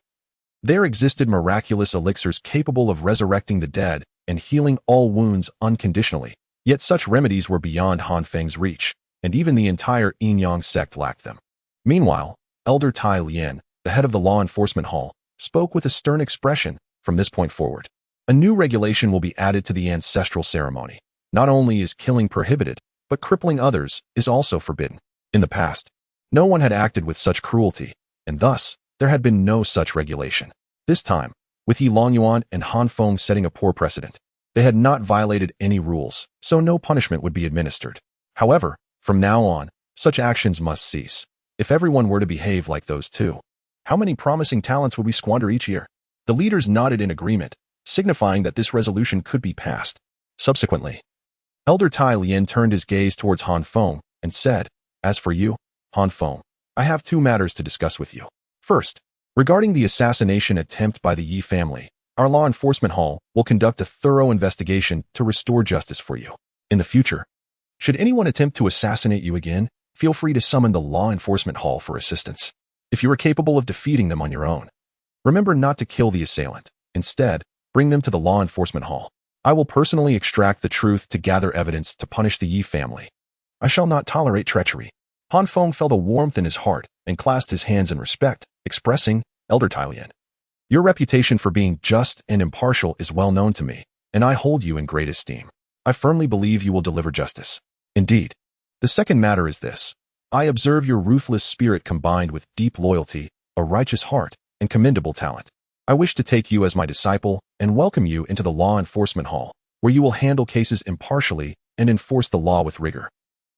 [SPEAKER 1] there existed miraculous elixirs capable of resurrecting the dead and healing all wounds unconditionally, yet such remedies were beyond Han Feng's reach, and even the entire Yin-Yang sect lacked them. Meanwhile, Elder Tai Lian, the head of the law enforcement hall, spoke with a stern expression. From this point forward, a new regulation will be added to the ancestral ceremony. Not only is killing prohibited, but crippling others is also forbidden. In the past, no one had acted with such cruelty, and thus, there had been no such regulation. This time, with Yi Longyuan and Han Feng setting a poor precedent, they had not violated any rules, so no punishment would be administered. However, from now on, such actions must cease. If everyone were to behave like those two, how many promising talents would we squander each year? The leaders nodded in agreement, signifying that this resolution could be passed. Subsequently, Elder Tai Lian turned his gaze towards Han Feng and said, "As for you, Han Feng, I have two matters to discuss with you. First, regarding the assassination attempt by the Yi family, our law enforcement hall will conduct a thorough investigation to restore justice for you. In the future, should anyone attempt to assassinate you again, feel free to summon the law enforcement hall for assistance. If you are capable of defeating them on your own, remember not to kill the assailant. Instead, bring them to the law enforcement hall. I will personally extract the truth to gather evidence to punish the Yi family. I shall not tolerate treachery." Han Feng felt a warmth in his heart and clasped his hands in respect, expressing, "Elder Tai Lian, your reputation for being just and impartial is well known to me, and I hold you in great esteem. I firmly believe you will deliver justice. Indeed. The second matter is this. I observe your ruthless spirit combined with deep loyalty, a righteous heart, and commendable talent. I wish to take you as my disciple and welcome you into the law enforcement hall, where you will handle cases impartially and enforce the law with rigor."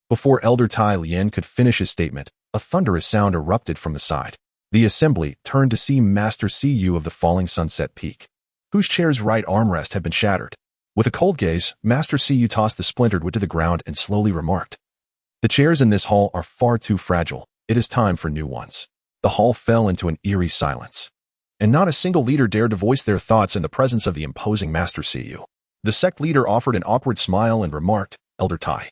[SPEAKER 1] Before Elder Tai Lian could finish his statement, a thunderous sound erupted from the side. The assembly turned to see Master Siyu of the falling sunset peak, whose chair's right armrest had been shattered. With a cold gaze, Master Siyu tossed the splintered wood to the ground and slowly remarked, "The chairs in this hall are far too fragile. It is time for new ones." The hall fell into an eerie silence, and not a single leader dared to voice their thoughts in the presence of the imposing Master Siyu. The sect leader offered an awkward smile and remarked, "Elder Tai.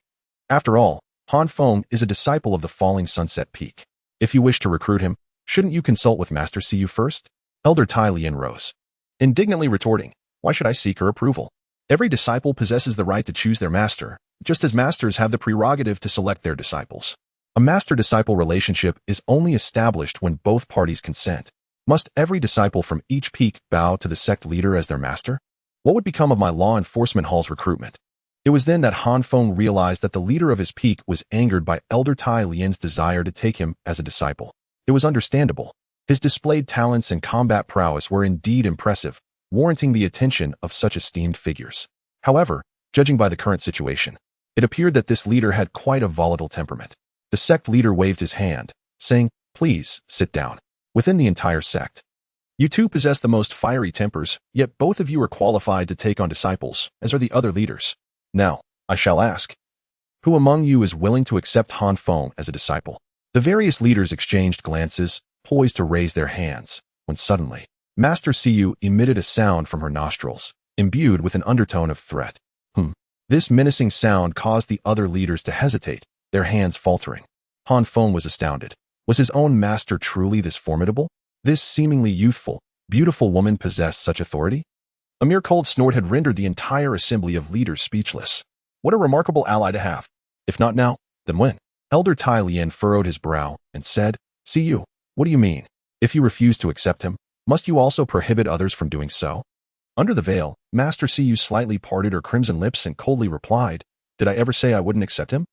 [SPEAKER 1] After all, Feng is a disciple of the falling sunset peak. If you wish to recruit him, shouldn't you consult with Master Siyu first?" Elder Tai Lien rose, indignantly retorting, "Why should I seek her approval? Every disciple possesses the right to choose their master, just as masters have the prerogative to select their disciples. A master-disciple relationship is only established when both parties consent. Must every disciple from each peak bow to the sect leader as their master? What would become of my law enforcement hall's recruitment?" It was then that Feng realized that the leader of his peak was angered by Elder Tai Lien's desire to take him as a disciple. It was understandable. His displayed talents and combat prowess were indeed impressive, warranting the attention of such esteemed figures. However, judging by the current situation, it appeared that this leader had quite a volatile temperament. The sect leader waved his hand, saying, "Please, sit down." Within the entire sect, you two possess the most fiery tempers, yet both of you are qualified to take on disciples, as are the other leaders. Now, I shall ask, who among you is willing to accept Feng as a disciple? The various leaders exchanged glances, poised to raise their hands, when suddenly, Master Siyu emitted a sound from her nostrils, imbued with an undertone of threat. This menacing sound caused the other leaders to hesitate, their hands faltering. Feng was astounded. Was his own master truly this formidable? This seemingly youthful, beautiful woman possessed such authority? A mere cold snort had rendered the entire assembly of leaders speechless. What a remarkable ally to have. If not now, then when? Elder Tai Lien furrowed his brow and said, "Siyu, what do you mean? If you refuse to accept him, must you also prohibit others from doing so?" Under the veil, Master Siyu slightly parted her crimson lips and coldly replied, "Did I ever say I wouldn't accept him?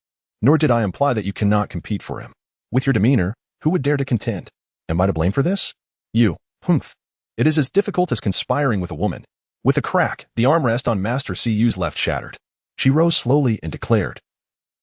[SPEAKER 1] Nor did I imply that you cannot compete for him. With your demeanor, who would dare to contend? Am I to blame for this? You. It is as difficult as conspiring with a woman." With a crack, the armrest on Master Siyu's left shattered. She rose slowly and declared,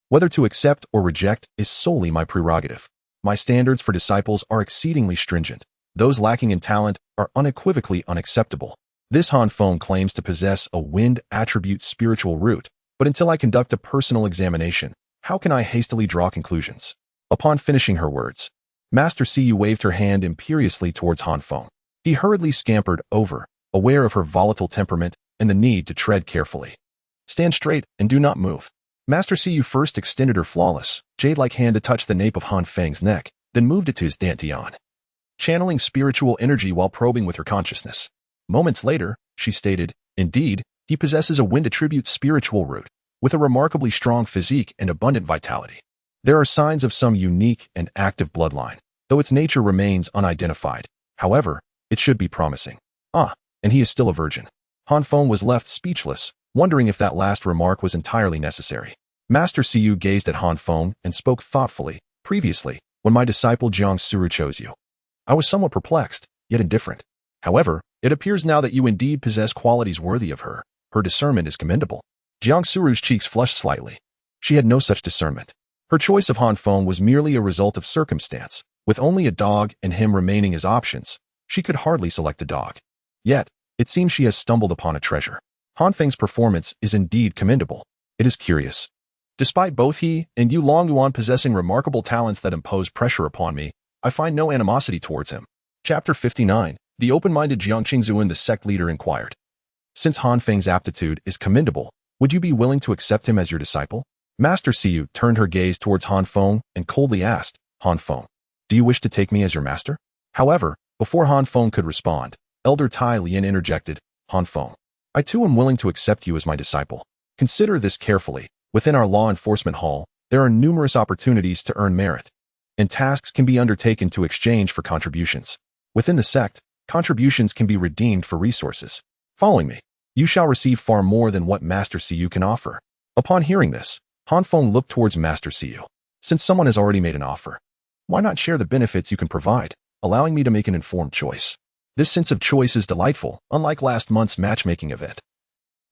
[SPEAKER 1] "Whether to accept or reject is solely my prerogative. My standards for disciples are exceedingly stringent. Those lacking in talent are unequivocally unacceptable. This Feng claims to possess a wind attribute spiritual root, but until I conduct a personal examination, how can I hastily draw conclusions?" Upon finishing her words, Master Siyu waved her hand imperiously towards Feng. He hurriedly scampered over, aware of her volatile temperament and the need to tread carefully. "Stand straight and do not move." Master Siyu first extended her flawless, jade-like hand to touch the nape of Feng's neck, then moved it to his dantian, channeling spiritual energy while probing with her consciousness. Moments later, she stated, "Indeed, he possesses a wind attribute spiritual root, with a remarkably strong physique and abundant vitality. There are signs of some unique and active bloodline, though its nature remains unidentified. However, it should be promising. And he is still a virgin." Feng was left speechless, wondering if that last remark was entirely necessary. Master Siyu gazed at Feng and spoke thoughtfully. "Previously, when my disciple Jiang Suru chose you, I was somewhat perplexed, yet indifferent. However, it appears now that you indeed possess qualities worthy of her. Her discernment is commendable." Jiang Suru's cheeks flushed slightly. She had no such discernment. Her choice of Feng was merely a result of circumstance. With only a dog and him remaining as options, she could hardly select a dog. Yet, it seems she has stumbled upon a treasure. Feng's performance is indeed commendable. It is curious. Despite both he and Yu Longyuan possessing remarkable talents that impose pressure upon me, I find no animosity towards him. Chapter 59. The open-minded Jiang Qingzuan, the sect leader, inquired, "Since Feng's aptitude is commendable, would you be willing to accept him as your disciple?" Master Siyu turned her gaze towards Feng and coldly asked, "Feng, do you wish to take me as your master?" However, before Feng could respond, Elder Tai Lien interjected, "Feng, I too am willing to accept you as my disciple. Consider this carefully. Within our law enforcement hall, there are numerous opportunities to earn merit, and tasks can be undertaken to exchange for contributions. Within the sect, contributions can be redeemed for resources. Following me, you shall receive far more than what Master Siyu can offer." Upon hearing this, Feng looked towards Master Siyu. "Since someone has already made an offer, why not share the benefits you can provide, allowing me to make an informed choice?" This sense of choice is delightful, unlike last month's matchmaking event,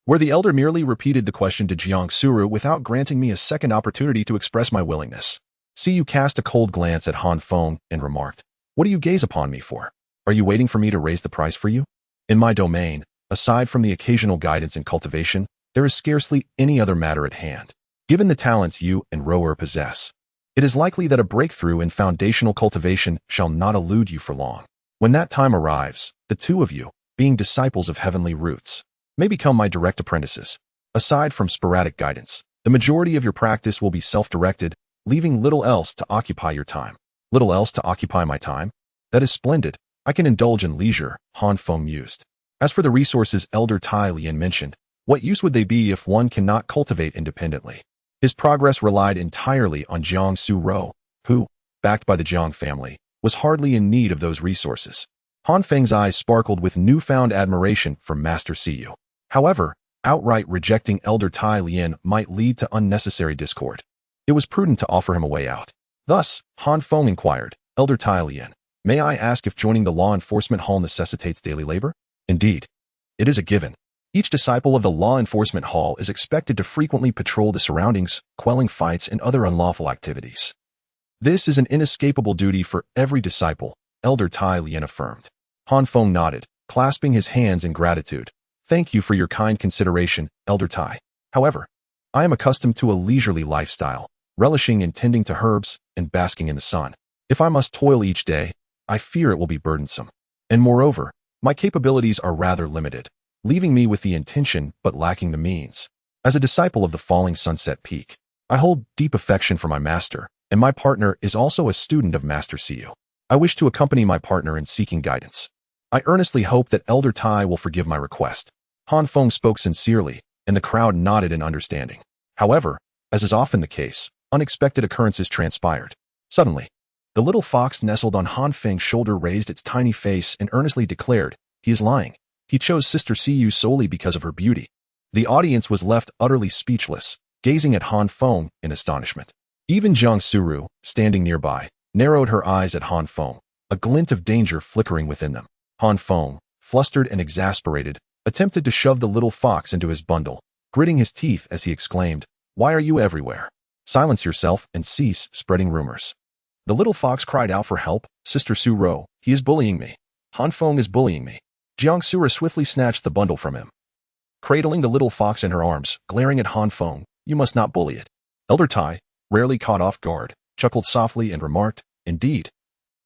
[SPEAKER 1] where the elder merely repeated the question to Jiang Suru without granting me a second opportunity to express my willingness. Siyu cast a cold glance at Feng and remarked, "What do you gaze upon me for? Are you waiting for me to raise the price for you? In my domain, aside from the occasional guidance in cultivation, there is scarcely any other matter at hand. Given the talents you and Rower possess, it is likely that a breakthrough in foundational cultivation shall not elude you for long. When that time arrives, the two of you, being disciples of heavenly roots, may become my direct apprentices. Aside from sporadic guidance, the majority of your practice will be self-directed, leaving little else to occupy your time. Little else to occupy my time? That is splendid. I can indulge in leisure, Han Feng mused. As for the resources Elder Tai Lian mentioned, what use would they be if one cannot cultivate independently? His progress relied entirely on Jiang Su-ro, who, backed by the Jiang family, was hardly in need of those resources. Han Feng's eyes sparkled with newfound admiration for Master Siyu. However, outright rejecting Elder Tai Lian might lead to unnecessary discord. It was prudent to offer him a way out. Thus, Han Feng inquired, Elder Tai Lian, may I ask if joining the law enforcement hall necessitates daily labor? Indeed. It is a given. Each disciple of the law enforcement hall is expected to frequently patrol the surroundings, quelling fights and other unlawful activities. This is an inescapable duty for every disciple, Elder Tai Lian affirmed. Han Feng nodded, clasping his hands in gratitude. Thank you for your kind consideration, Elder Tai. However, I am accustomed to a leisurely lifestyle, relishing in tending to herbs and basking in the sun. If I must toil each day, I fear it will be burdensome. And moreover, my capabilities are rather limited, leaving me with the intention but lacking the means. As a disciple of the falling sunset peak, I hold deep affection for my master, and my partner is also a student of Master Siyu. I wish to accompany my partner in seeking guidance. I earnestly hope that Elder Tai will forgive my request. Han Feng spoke sincerely, and the crowd nodded in understanding. However, as is often the case, unexpected occurrences transpired. Suddenly, the little fox nestled on Han Feng's shoulder raised its tiny face and earnestly declared, he is lying. He chose Sister Siyu solely because of her beauty. The audience was left utterly speechless, gazing at Han Feng in astonishment. Even Jiang Suru, standing nearby, narrowed her eyes at Han Feng, a glint of danger flickering within them. Han Feng, flustered and exasperated, attempted to shove the little fox into his bundle, gritting his teeth as he exclaimed, why are you everywhere? Silence yourself and cease spreading rumors. The little fox cried out for help, Sister Su-ro, he is bullying me. Han Feng is bullying me. Jiang Sura swiftly snatched the bundle from him. Cradling the little fox in her arms, glaring at Han Feng, you must not bully it. Elder Tai, rarely caught off guard, chuckled softly and remarked, indeed.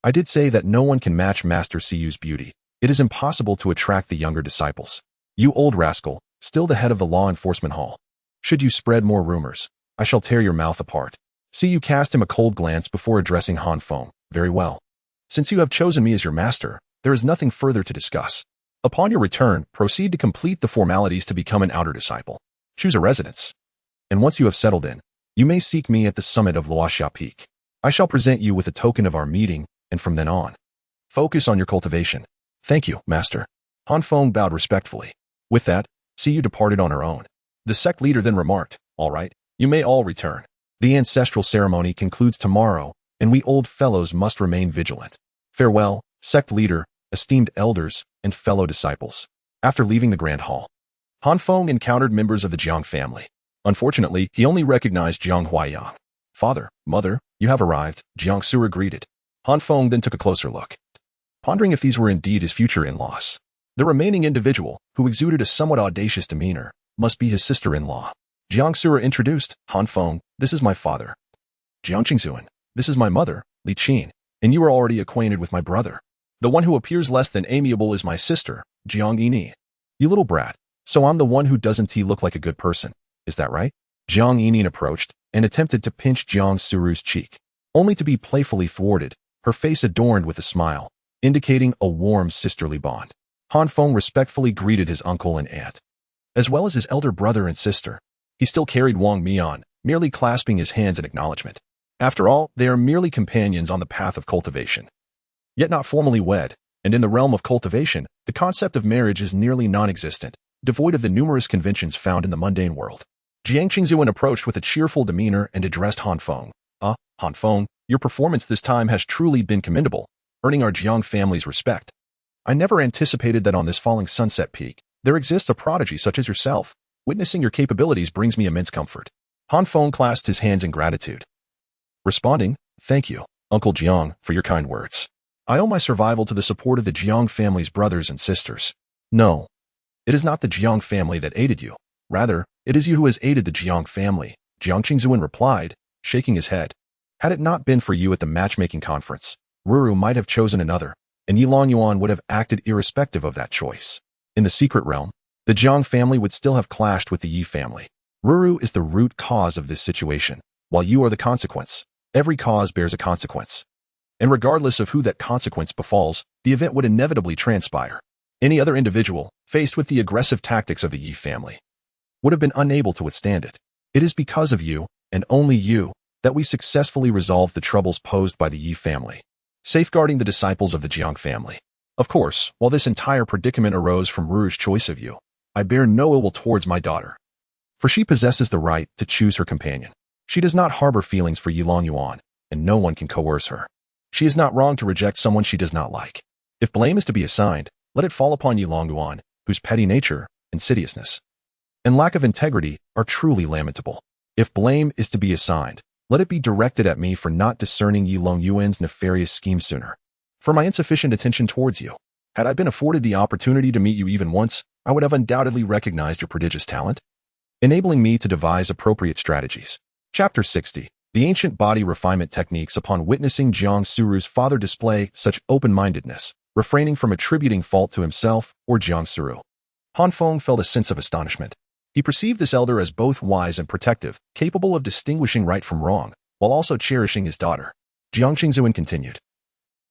[SPEAKER 1] I did say that no one can match Master Siyu's beauty. It is impossible to attract the younger disciples. You old rascal, still the head of the law enforcement hall. Should you spread more rumors, I shall tear your mouth apart. Siyu cast him a cold glance before addressing Han Feng. Very well. Since you have chosen me as your master, there is nothing further to discuss. Upon your return, proceed to complete the formalities to become an outer disciple. Choose a residence. And once you have settled in, you may seek me at the summit of Luoxia Peak. I shall present you with a token of our meeting, and from then on, focus on your cultivation. Thank you, master. Han Feng bowed respectfully. With that, Siyu departed on her own. The sect leader then remarked, all right, you may all return. The ancestral ceremony concludes tomorrow, and we old fellows must remain vigilant. Farewell, sect leader, esteemed elders, and fellow disciples. After leaving the grand hall, Han Feng encountered members of the Jiang family. Unfortunately, he only recognized Jiang Huaiyang. Father, mother, you have arrived, Jiang Sura greeted. Han Feng then took a closer look, pondering if these were indeed his future in-laws. The remaining individual, who exuded a somewhat audacious demeanor, must be his sister-in-law. Jiang Sura introduced, Han Feng, this is my father. Jiang Qingzuan, this is my mother, Li Qin, and you are already acquainted with my brother. The one who appears less than amiable is my sister, Jiang Yini. You little brat, so I'm the one who doesn't he look like a good person, is that right? Jiang Yini approached and attempted to pinch Jiang Suru's cheek, only to be playfully thwarted, her face adorned with a smile, indicating a warm sisterly bond. Han Feng respectfully greeted his uncle and aunt, as well as his elder brother and sister. He still carried Wang Mian, merely clasping his hands in acknowledgement. After all, they are merely companions on the path of cultivation. Yet not formally wed, and in the realm of cultivation, the concept of marriage is nearly non-existent, devoid of the numerous conventions found in the mundane world. Jiang Qingzuan approached with a cheerful demeanor and addressed Han Feng. Han Feng, your performance this time has truly been commendable, earning our Jiang family's respect. I never anticipated that on this falling sunset peak, there exists a prodigy such as yourself. Witnessing your capabilities brings me immense comfort. Han Feng clasped his hands in gratitude, responding, thank you, Uncle Jiang, for your kind words. I owe my survival to the support of the Jiang family's brothers and sisters. No, it is not the Jiang family that aided you. Rather, it is you who has aided the Jiang family, Jiang Qingzuan replied, shaking his head. Had it not been for you at the matchmaking conference, Ruru might have chosen another, and Yilong Yuan would have acted irrespective of that choice. In the secret realm, the Jiang family would still have clashed with the Yi family. Ruru is the root cause of this situation, while you are the consequence. Every cause bears a consequence. And regardless of who that consequence befalls, the event would inevitably transpire. Any other individual, faced with the aggressive tactics of the Yi family, would have been unable to withstand it. It is because of you, and only you, that we successfully resolved the troubles posed by the Yi family, safeguarding the disciples of the Jiang family. Of course, while this entire predicament arose from Ruru's choice of you, I bear no ill will towards my daughter, for she possesses the right to choose her companion. She does not harbor feelings for Yilong Yuan, and no one can coerce her. She is not wrong to reject someone she does not like. If blame is to be assigned, let it fall upon Yilong Yuan, whose petty nature, insidiousness, and lack of integrity are truly lamentable. If blame is to be assigned, let it be directed at me for not discerning Yilong Yuan's nefarious scheme sooner, for my insufficient attention towards you. Had I been afforded the opportunity to meet you even once, I would have undoubtedly recognized your prodigious talent, enabling me to devise appropriate strategies. Chapter 60. The ancient body refinement techniques upon witnessing Jiang Suru's father display such open-mindedness, refraining from attributing fault to himself or Jiang Suru. Han Feng felt a sense of astonishment. He perceived this elder as both wise and protective, capable of distinguishing right from wrong, while also cherishing his daughter. Jiang Qingzuan continued.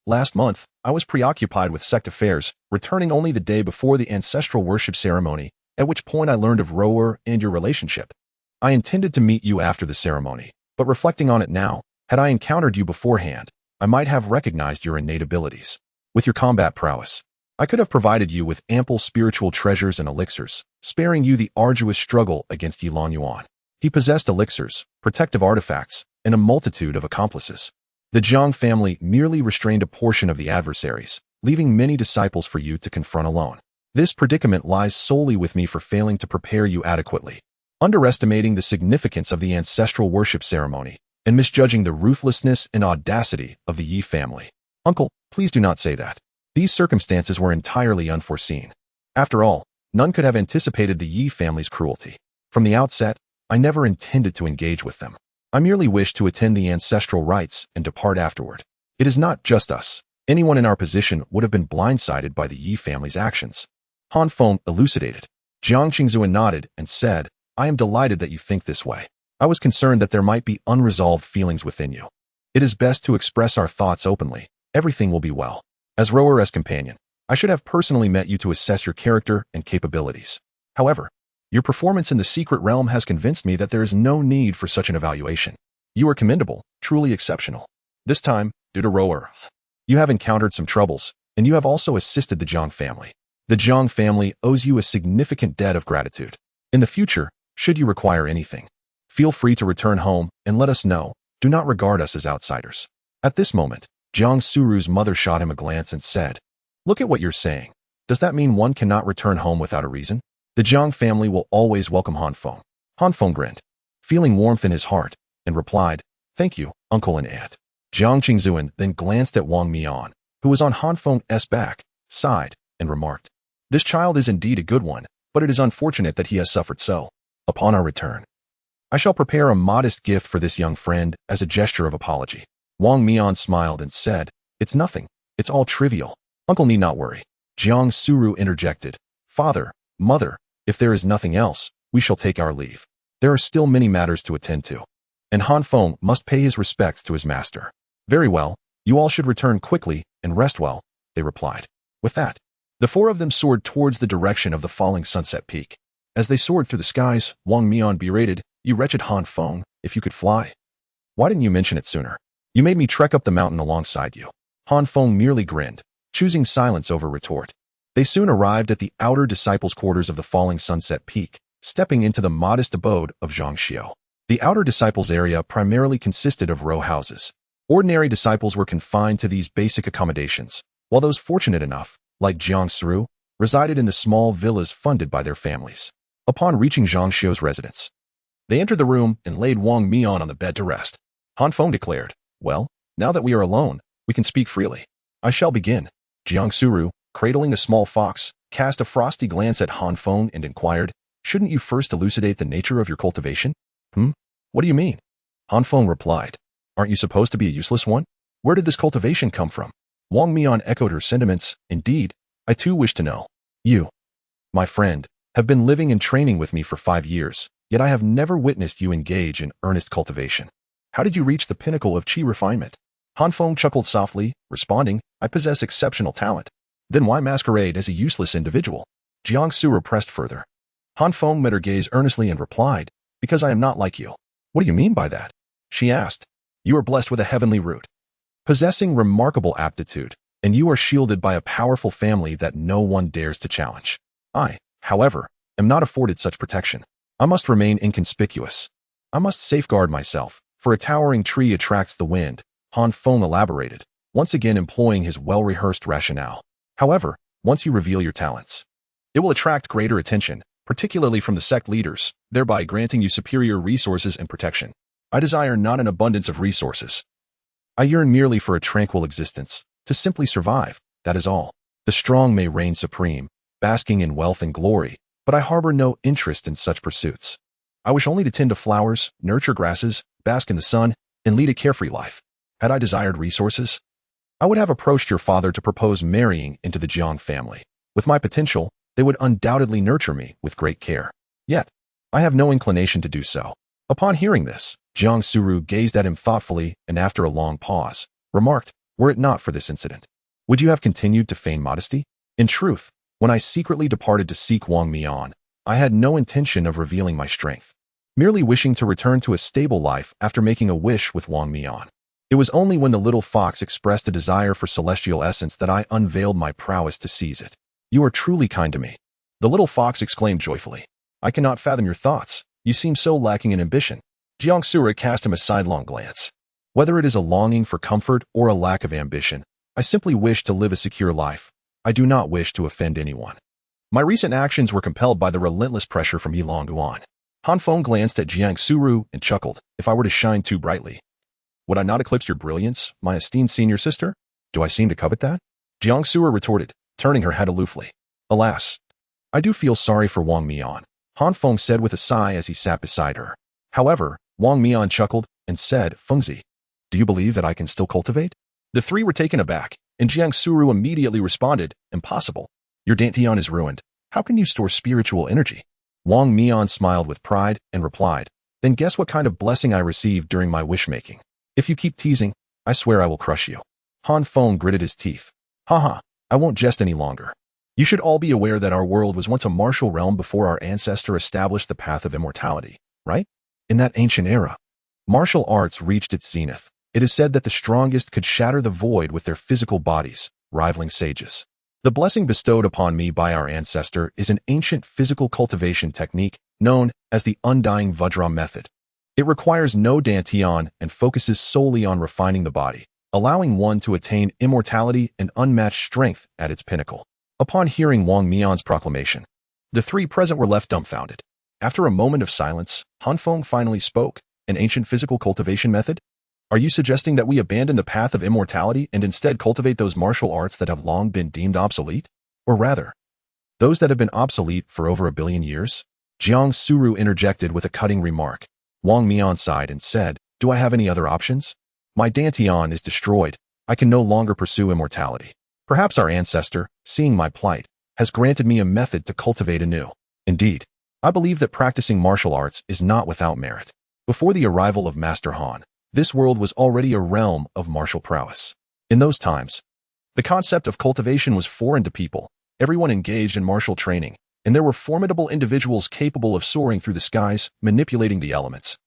[SPEAKER 1] Last month, I was preoccupied with sect affairs, returning only the day before the ancestral worship ceremony, at which point I learned of Rower and your relationship. I intended to meet you after the ceremony, but reflecting on it now, had I encountered you beforehand, I might have recognized your innate abilities. With your combat prowess, I could have provided you with ample spiritual treasures and elixirs, sparing you the arduous struggle against Yilong Yuan. He possessed elixirs, protective artifacts, and a multitude of accomplices. The Jiang family merely restrained a portion of the adversaries, leaving many disciples for you to confront alone. This predicament lies solely with me for failing to prepare you adequately, underestimating the significance of the ancestral worship ceremony, and misjudging the ruthlessness and audacity of the Yi family. Uncle, please do not say that. These circumstances were entirely unforeseen. After all, none could have anticipated the Yi family's cruelty. From the outset, I never intended to engage with them. I merely wished to attend the ancestral rites and depart afterward. It is not just us. Anyone in our position would have been blindsided by the Yi family's actions. Han Feng elucidated. Jiang Qingzuan nodded and said, I am delighted that you think this way. I was concerned that there might be unresolved feelings within you. It is best to express our thoughts openly. Everything will be well. As Rower as companion, I should have personally met you to assess your character and capabilities. However, your performance in the secret realm has convinced me that there is no need for such an evaluation. You are commendable, truly exceptional. This time, due to Rower, you have encountered some troubles, and you have also assisted the Jiang family. The Jiang family owes you a significant debt of gratitude. In the future, should you require anything, feel free to return home and let us know. Do not regard us as outsiders. At this moment, Jiang Suru's mother shot him a glance and said, Look at what you're saying. Does that mean one cannot return home without a reason? The Jiang family will always welcome Han Feng. Han Feng grinned, feeling warmth in his heart, and replied, Thank you, uncle and aunt. Jiang Qingzuan then glanced at Wang Mian, who was on Han Feng's back, sighed, and remarked, This child is indeed a good one, but it is unfortunate that he has suffered so. Upon our return, I shall prepare a modest gift for this young friend as a gesture of apology. Wang Mian smiled and said, It's nothing. It's all trivial. Uncle need not worry. Jiang Suru interjected, Father, Mother, if there is nothing else, we shall take our leave. There are still many matters to attend to, and Han Feng must pay his respects to his master. Very well, you all should return quickly and rest well, they replied. With that, the four of them soared towards the direction of the falling sunset peak. As they soared through the skies, Wang Mian berated, You wretched Han Feng, if you could fly. Why didn't you mention it sooner? You made me trek up the mountain alongside you. Han Feng merely grinned, choosing silence over retort. They soon arrived at the outer disciples' quarters of the falling sunset peak, stepping into the modest abode of Zhang Xiao. The outer disciples' area primarily consisted of row houses. Ordinary disciples were confined to these basic accommodations, while those fortunate enough, like Jiang Suru, resided in the small villas funded by their families. Upon reaching Zhang Xiao's residence, they entered the room and laid Wang Mian on the bed to rest. Han Feng declared, Well, now that we are alone, we can speak freely. I shall begin. Jiang Suru, cradling a small fox, cast a frosty glance at Han Feng and inquired, Shouldn't you first elucidate the nature of your cultivation? Hmm? What do you mean? Han Feng replied. Aren't you supposed to be a useless one? Where did this cultivation come from? Wang Mian echoed her sentiments. Indeed, I too wish to know. You, my friend, have been living and training with me for 5 years, yet I have never witnessed you engage in earnest cultivation. How did you reach the pinnacle of qi refinement? Han Feng chuckled softly, responding, I possess exceptional talent. Then why masquerade as a useless individual? Jiang Su pressed further. Han Feng met her gaze earnestly and replied, because I am not like you. What do you mean by that? She asked. You are blessed with a heavenly root, possessing remarkable aptitude, and you are shielded by a powerful family that no one dares to challenge. I, however, am not afforded such protection. I must remain inconspicuous. I must safeguard myself, for a towering tree attracts the wind, Han Feng elaborated, once again employing his well-rehearsed rationale. However, once you reveal your talents, it will attract greater attention, particularly from the sect leaders, thereby granting you superior resources and protection. I desire not an abundance of resources. I yearn merely for a tranquil existence, to simply survive, that is all. The strong may reign supreme, basking in wealth and glory, but I harbor no interest in such pursuits. I wish only to tend to flowers, nurture grasses, bask in the sun, and lead a carefree life. Had I desired resources, I would have approached your father to propose marrying into the Jiang family. With my potential, they would undoubtedly nurture me with great care. Yet, I have no inclination to do so. Upon hearing this, Jiang Suru gazed at him thoughtfully and after a long pause, remarked, were it not for this incident, would you have continued to feign modesty? In truth, when I secretly departed to seek Wang Mian, I had no intention of revealing my strength, merely wishing to return to a stable life after making a wish with Wang Mian. It was only when the little fox expressed a desire for celestial essence that I unveiled my prowess to seize it. You are truly kind to me. The little fox exclaimed joyfully. I cannot fathom your thoughts. You seem so lacking in ambition. Jiang Sura cast him a sidelong glance. Whether it is a longing for comfort or a lack of ambition, I simply wish to live a secure life. I do not wish to offend anyone. My recent actions were compelled by the relentless pressure from Yilong Duan. Han Feng glanced at Jiang Suru and chuckled. If I were to shine too brightly, would I not eclipse your brilliance, my esteemed senior sister? Do I seem to covet that? Jiang Sura retorted, turning her head aloofly. Alas, I do feel sorry for Wang Mian, Han Feng said with a sigh as he sat beside her. However, Wang Mian chuckled and said, Fengzi, do you believe that I can still cultivate? The three were taken aback, and Jiang Suru immediately responded, impossible. Your dantian is ruined. How can you store spiritual energy? Wang Mian smiled with pride and replied, then guess what kind of blessing I received during my wish-making. If you keep teasing, I swear I will crush you. Han Feng gritted his teeth. Haha, I won't jest any longer. You should all be aware that our world was once a martial realm before our ancestor established the path of immortality, right? In that ancient era, martial arts reached its zenith. It is said that the strongest could shatter the void with their physical bodies, rivaling sages. The blessing bestowed upon me by our ancestor is an ancient physical cultivation technique known as the undying Vajra method. It requires no dantian and focuses solely on refining the body, allowing one to attain immortality and unmatched strength at its pinnacle. Upon hearing Wang Mian's proclamation, the three present were left dumbfounded. After a moment of silence, Han Feng finally spoke, an ancient physical cultivation method? Are you suggesting that we abandon the path of immortality and instead cultivate those martial arts that have long been deemed obsolete? Or rather, those that have been obsolete for over 1 billion years? Jiang Suru interjected with a cutting remark. Wang Mian sighed and said, do I have any other options? My dantian is destroyed. I can no longer pursue immortality. Perhaps our ancestor, seeing my plight, has granted me a method to cultivate anew. Indeed, I believe that practicing martial arts is not without merit. Before the arrival of Master Han, this world was already a realm of martial prowess. In those times, the concept of cultivation was foreign to people. Everyone engaged in martial training, and there were formidable individuals capable of soaring through the skies, manipulating the elements,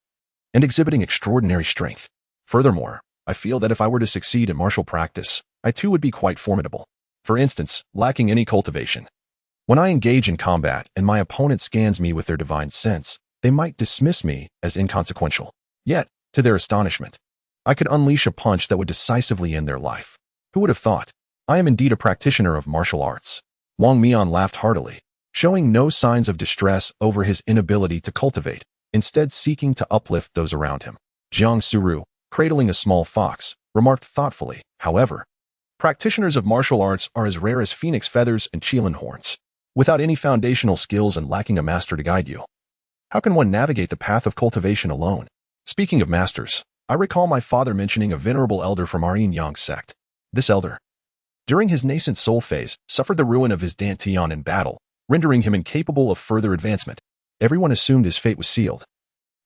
[SPEAKER 1] and exhibiting extraordinary strength. Furthermore, I feel that if I were to succeed in martial practice, I too would be quite formidable. For instance, lacking any cultivation. When I engage in combat and my opponent scans me with their divine sense, they might dismiss me as inconsequential. Yet, to their astonishment, I could unleash a punch that would decisively end their life. Who would have thought? I am indeed a practitioner of martial arts. Wang Mian laughed heartily, showing no signs of distress over his inability to cultivate, instead seeking to uplift those around him. Jiang Suru, cradling a small fox, remarked thoughtfully, however, practitioners of martial arts are as rare as phoenix feathers and qilin horns. without any foundational skills and lacking a master to guide you. How can one navigate the path of cultivation alone? Speaking of masters, I recall my father mentioning a venerable elder from our yin-yang sect. This elder, during his nascent soul phase, suffered the ruin of his dantian in battle, rendering him incapable of further advancement. Everyone assumed his fate was sealed,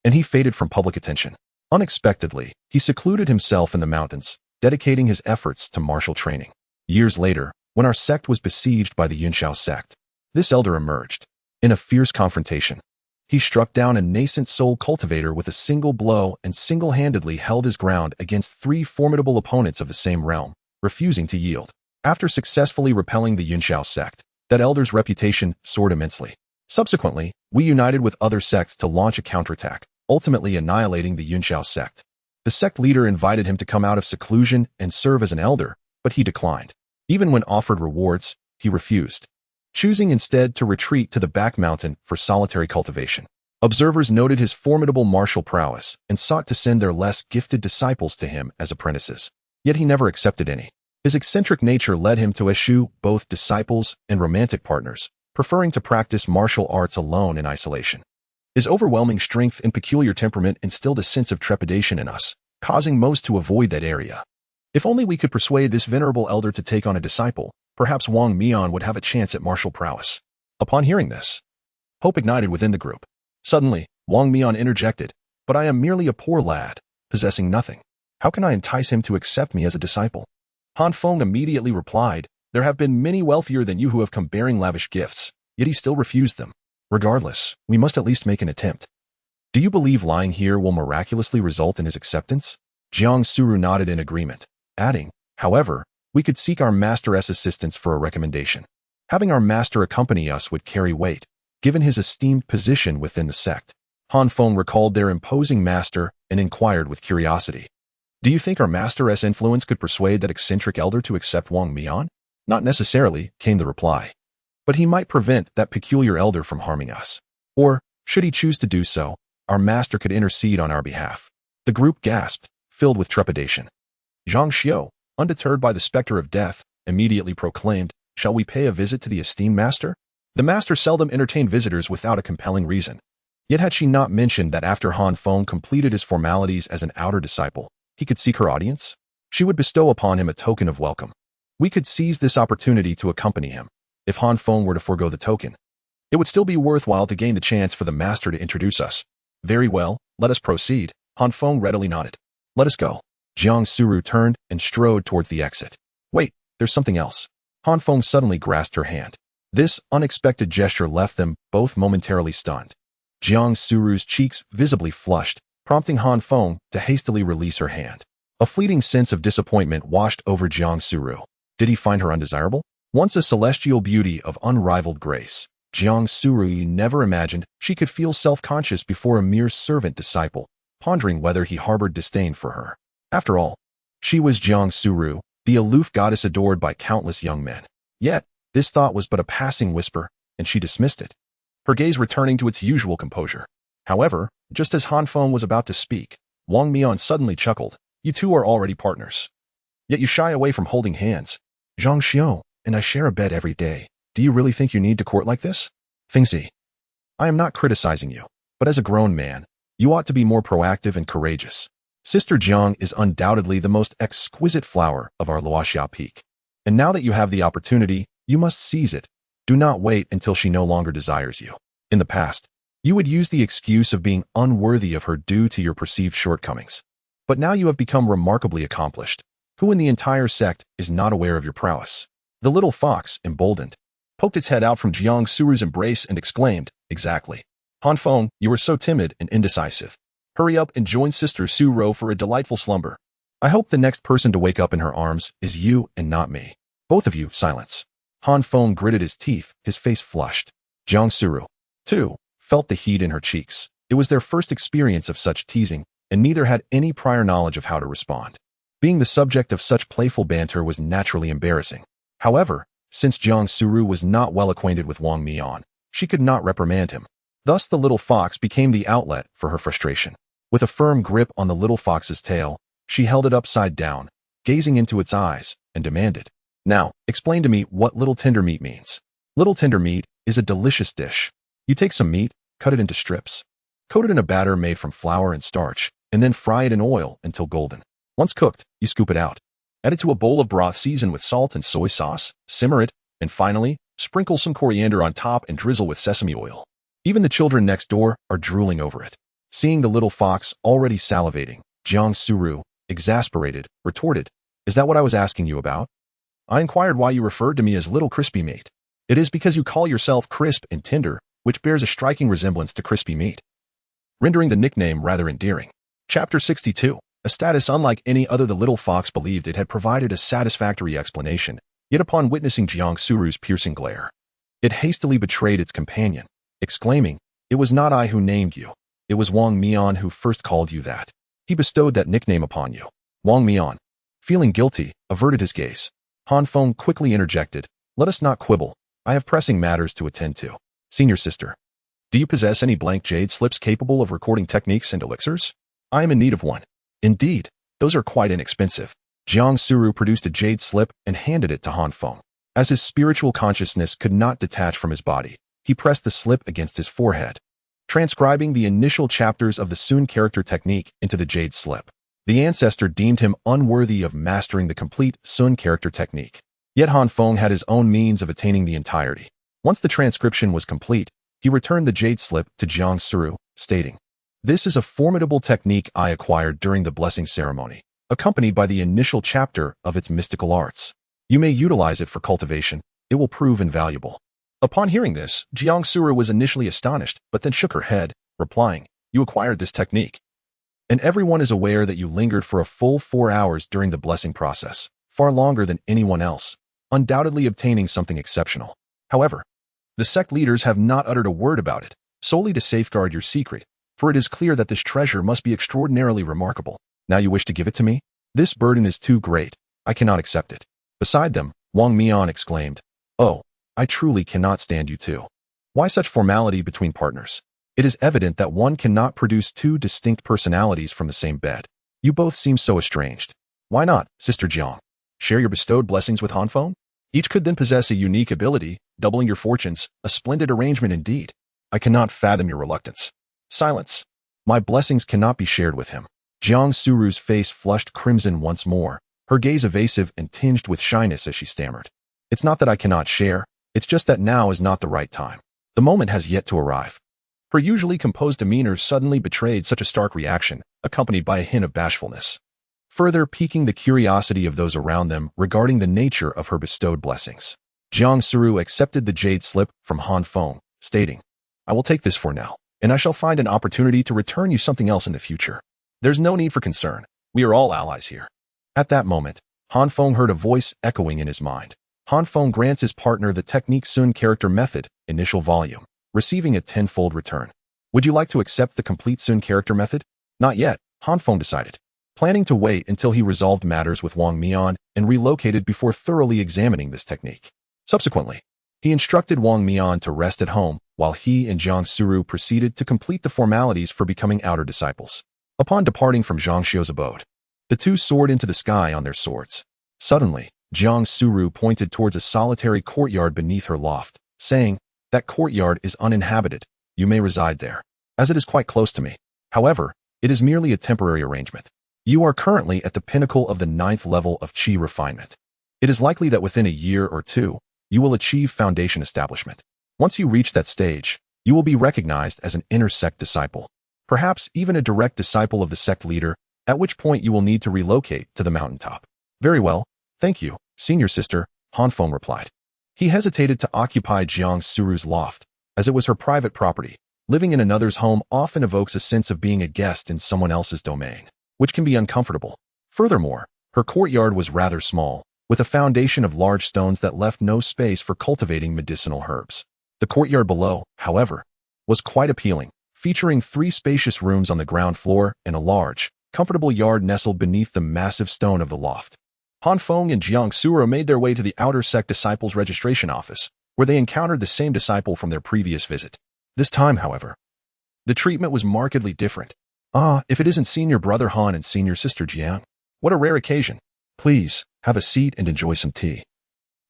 [SPEAKER 1] and he faded from public attention. Unexpectedly, he secluded himself in the mountains, dedicating his efforts to martial training. Years later, when our sect was besieged by the Yunxiao sect, this elder emerged. In a fierce confrontation, he struck down a nascent soul cultivator with a single blow and single-handedly held his ground against 3 formidable opponents of the same realm, refusing to yield. After successfully repelling the Yunxiao sect, that elder's reputation soared immensely. Subsequently, we united with other sects to launch a counterattack, ultimately annihilating the Yunxiao sect. The sect leader invited him to come out of seclusion and serve as an elder, but he declined. Even when offered rewards, he refused, choosing instead to retreat to the back mountain for solitary cultivation. Observers noted his formidable martial prowess and sought to send their less gifted disciples to him as apprentices. Yet he never accepted any. His eccentric nature led him to eschew both disciples and romantic partners, preferring to practice martial arts alone in isolation. His overwhelming strength and peculiar temperament instilled a sense of trepidation in us, causing most to avoid that area. If only we could persuade this venerable elder to take on a disciple, perhaps Wang Mian would have a chance at martial prowess. Upon hearing this, hope ignited within the group. Suddenly, Wang Mian interjected, "But I am merely a poor lad, possessing nothing. How can I entice him to accept me as a disciple?" Han Feng immediately replied, "There have been many wealthier than you who have come bearing lavish gifts, yet he still refused them. Regardless, we must at least make an attempt. Do you believe lying here will miraculously result in his acceptance?" Jiang Suru nodded in agreement, adding, "However, we could seek our master's assistance for a recommendation. Having our master accompany us would carry weight, given his esteemed position within the sect." Han Feng recalled their imposing master and inquired with curiosity, "Do you think our master's influence could persuade that eccentric elder to accept Wang Mian?" "Not necessarily," came the reply. "But he might prevent that peculiar elder from harming us. Or, should he choose to do so, our master could intercede on our behalf." The group gasped, filled with trepidation. Zhang Xiao, undeterred by the specter of death, immediately proclaimed, "Shall we pay a visit to the esteemed master?" The master seldom entertained visitors without a compelling reason. Yet had she not mentioned that after Han Feng completed his formalities as an outer disciple, he could seek her audience, she would bestow upon him a token of welcome. We could seize this opportunity to accompany him. If Han Feng were to forego the token, it would still be worthwhile to gain the chance for the master to introduce us. "Very well, let us proceed," Han Feng readily nodded. "Let us go." Jiang Suru turned and strode towards the exit. "Wait, there's something else." Han Feng suddenly grasped her hand. This unexpected gesture left them both momentarily stunned. Jiang Suru's cheeks visibly flushed, prompting Han Feng to hastily release her hand. A fleeting sense of disappointment washed over Jiang Suru. Did he find her undesirable? Once a celestial beauty of unrivaled grace, Jiang Suru never imagined she could feel self-conscious before a mere servant disciple, pondering whether he harbored disdain for her. After all, she was Jiang Suru, the aloof goddess adored by countless young men. Yet, this thought was but a passing whisper, and she dismissed it, her gaze returning to its usual composure. However, just as Han Feng was about to speak, Wang Mian suddenly chuckled. "You two are already partners. Yet you shy away from holding hands." "Zhang Xiao and I share a bed every day. Do you really think you need to court like this?" "Fengzi, I am not criticizing you, but as a grown man, you ought to be more proactive and courageous. Sister Jiang is undoubtedly the most exquisite flower of our Luoxia peak. And now that you have the opportunity, you must seize it. Do not wait until she no longer desires you. In the past, you would use the excuse of being unworthy of her due to your perceived shortcomings. But now you have become remarkably accomplished. Who in the entire sect is not aware of your prowess?" The little fox, emboldened, poked its head out from Jiang Suru's embrace and exclaimed, "Exactly. Han Feng, you are so timid and indecisive. Hurry up and join Sister Su Ro for a delightful slumber. I hope the next person to wake up in her arms is you and not me. Both of you, silence." Han Feng gritted his teeth, his face flushed. Jiang Suru, too, felt the heat in her cheeks. It was their first experience of such teasing, and neither had any prior knowledge of how to respond. Being the subject of such playful banter was naturally embarrassing. However, since Jiang Suru was not well acquainted with Wang Mian, she could not reprimand him. Thus the little fox became the outlet for her frustration. With a firm grip on the little fox's tail, she held it upside down, gazing into its eyes, and demanded, "Now, explain to me what little tender meat means." Little tender meat is a delicious dish. You take some meat, cut it into strips, coat it in a batter made from flour and starch, and then fry it in oil until golden. Once cooked, you scoop it out. Add it to a bowl of broth seasoned with salt and soy sauce, simmer it, and finally, sprinkle some coriander on top and drizzle with sesame oil. Even the children next door are drooling over it. Seeing the little fox already salivating, Jiang Suru, exasperated, retorted, "Is that what I was asking you about? I inquired why you referred to me as little crispy meat. It is because you call yourself crisp and tender, which bears a striking resemblance to crispy meat, rendering the nickname rather endearing." Chapter 62. A status unlike any other. The little fox believed it had provided a satisfactory explanation, yet upon witnessing Jiang Suru's piercing glare, it hastily betrayed its companion, exclaiming, "It was not I who named you. It was Wang Mian who first called you that. He bestowed that nickname upon you." Wang Mian, feeling guilty, averted his gaze. Han Feng quickly interjected, "Let us not quibble. I have pressing matters to attend to. Senior sister, do you possess any blank jade slips capable of recording techniques and elixirs? I am in need of one." "Indeed, those are quite inexpensive." Jiang Suru produced a jade slip and handed it to Han Feng. As his spiritual consciousness could not detach from his body, he pressed the slip against his forehead, transcribing the initial chapters of the Sun character technique into the jade slip. The ancestor deemed him unworthy of mastering the complete Sun character technique. Yet Han Feng had his own means of attaining the entirety. Once the transcription was complete, he returned the jade slip to Jiang Suru, stating, "This is a formidable technique I acquired during the blessing ceremony, accompanied by the initial chapter of its mystical arts. You may utilize it for cultivation. It will prove invaluable." Upon hearing this, Jiang Suru was initially astonished, but then shook her head, replying, "You acquired this technique, and everyone is aware that you lingered for a full 4 hours during the blessing process, far longer than anyone else, undoubtedly obtaining something exceptional. However, the sect leaders have not uttered a word about it, solely to safeguard your secret, for it is clear that this treasure must be extraordinarily remarkable. Now you wish to give it to me? This burden is too great. I cannot accept it." Beside them, Wang Mian exclaimed, "Oh, I truly cannot stand you two. Why such formality between partners? It is evident that one cannot produce two distinct personalities from the same bed. You both seem so estranged. Why not, Sister Jiang? Share your bestowed blessings with Han Feng? Each could then possess a unique ability, doubling your fortunes, a splendid arrangement indeed. I cannot fathom your reluctance." "Silence. My blessings cannot be shared with him." Jiang Suru's face flushed crimson once more, her gaze evasive and tinged with shyness as she stammered, "It's not that I cannot share, it's just that now is not the right time. The moment has yet to arrive." Her usually composed demeanor suddenly betrayed such a stark reaction, accompanied by a hint of bashfulness, further piquing the curiosity of those around them regarding the nature of her bestowed blessings. Jiang Suru accepted the jade slip from Han Feng, stating, "I will take this for now, and I shall find an opportunity to return you something else in the future. There's no need for concern. We are all allies here." At that moment, Han Feng heard a voice echoing in his mind. Han Feng grants his partner the technique Sun character method, initial volume, receiving a tenfold return. "Would you like to accept the complete Sun character method?" "Not yet," Han Feng decided, planning to wait until he resolved matters with Wang Mian and relocated before thoroughly examining this technique. Subsequently, he instructed Wang Mian to rest at home while he and Jiang Suru proceeded to complete the formalities for becoming outer disciples. Upon departing from Zhang Xiu's abode, the two soared into the sky on their swords. Suddenly, Jiang Suru pointed towards a solitary courtyard beneath her loft, saying, "That courtyard is uninhabited. You may reside there, as it is quite close to me. However, it is merely a temporary arrangement. You are currently at the pinnacle of the 9th level of Qi refinement. It is likely that within a year or two, you will achieve foundation establishment. Once you reach that stage, you will be recognized as an inner sect disciple, perhaps even a direct disciple of the sect leader, at which point you will need to relocate to the mountaintop." "Very well, thank you, senior sister," Han Feng replied. He hesitated to occupy Jiang Suru's loft, as it was her private property. Living in another's home often evokes a sense of being a guest in someone else's domain, which can be uncomfortable. Furthermore, her courtyard was rather small, with a foundation of large stones that left no space for cultivating medicinal herbs. The courtyard below, however, was quite appealing, featuring 3 spacious rooms on the ground floor and a large, comfortable yard nestled beneath the massive stone of the loft. Han Feng and Jiang Suru made their way to the outer sect disciples registration office, where they encountered the same disciple from their previous visit. This time, however, the treatment was markedly different. "Ah, if it isn't senior brother Han and senior sister Jiang. What a rare occasion. Please, have a seat and enjoy some tea,"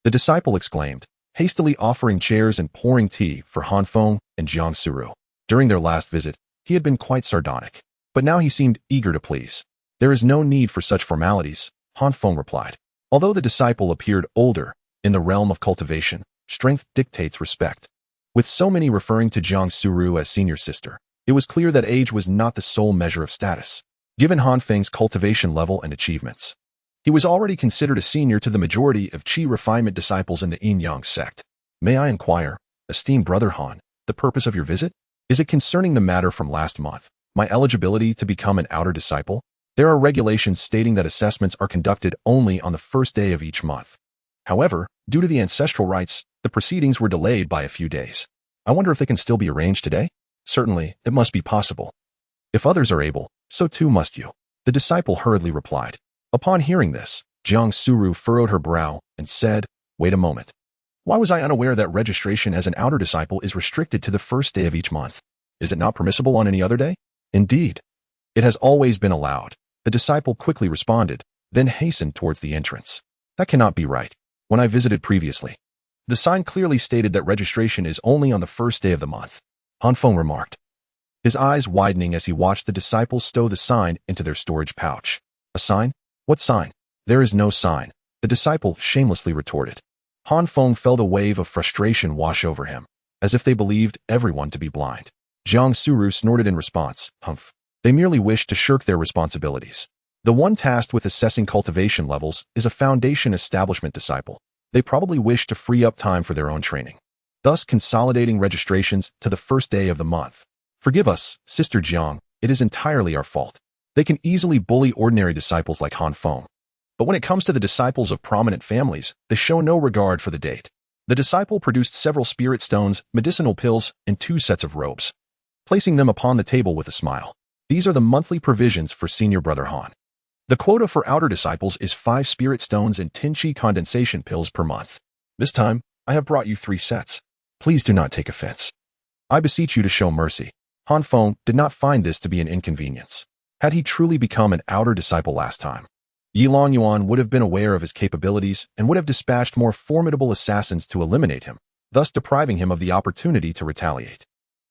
[SPEAKER 1] the disciple exclaimed, hastily offering chairs and pouring tea for Han Feng and Jiang Suru. During their last visit, he had been quite sardonic, but now he seemed eager to please. "There is no need for such formalities," Han Feng replied. Although the disciple appeared older, in the realm of cultivation, strength dictates respect. With so many referring to Jiang Suru as senior sister, it was clear that age was not the sole measure of status. Given Han Feng's cultivation level and achievements, he was already considered a senior to the majority of Qi refinement disciples in the Yin-Yang sect. "May I inquire, esteemed brother Han, the purpose of your visit? Is it concerning the matter from last month, my eligibility to become an outer disciple? There are regulations stating that assessments are conducted only on the first day of each month. However, due to the ancestral rites, the proceedings were delayed by a few days. I wonder if they can still be arranged today? Certainly, it must be possible. If others are able, so too must you," the disciple hurriedly replied. Upon hearing this, Jiang Suru furrowed her brow and said, "Wait a moment. Why was I unaware that registration as an outer disciple is restricted to the first day of each month? Is it not permissible on any other day?" "Indeed, it has always been allowed," the disciple quickly responded, then hastened towards the entrance. "That cannot be right. When I visited previously, the sign clearly stated that registration is only on the first day of the month," Han Feng remarked, his eyes widening as he watched the disciples stow the sign into their storage pouch. "A sign? What sign?" "There is no sign," the disciple shamelessly retorted. Han Feng felt a wave of frustration wash over him, as if they believed everyone to be blind. Jiang Suru snorted in response, "Humph. They merely wish to shirk their responsibilities. The one tasked with assessing cultivation levels is a foundation establishment disciple. They probably wish to free up time for their own training, thus consolidating registrations to the first day of the month. Forgive us, Sister Jiang, it is entirely our fault. They can easily bully ordinary disciples like Han Feng. But when it comes to the disciples of prominent families, they show no regard for the date." The disciple produced several spirit stones, medicinal pills, and 2 sets of robes, placing them upon the table with a smile. "These are the monthly provisions for senior brother Han. The quota for outer disciples is 5 spirit stones and 10 Qi condensation pills per month. This time, I have brought you 3 sets. Please do not take offense. I beseech you to show mercy." Han Feng did not find this to be an inconvenience. Had he truly become an outer disciple last time, Yi Longyuan would have been aware of his capabilities and would have dispatched more formidable assassins to eliminate him, thus depriving him of the opportunity to retaliate.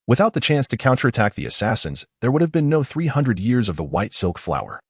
[SPEAKER 1] Without the chance to counterattack the assassins, there would have been no 300 years of the white silk flower,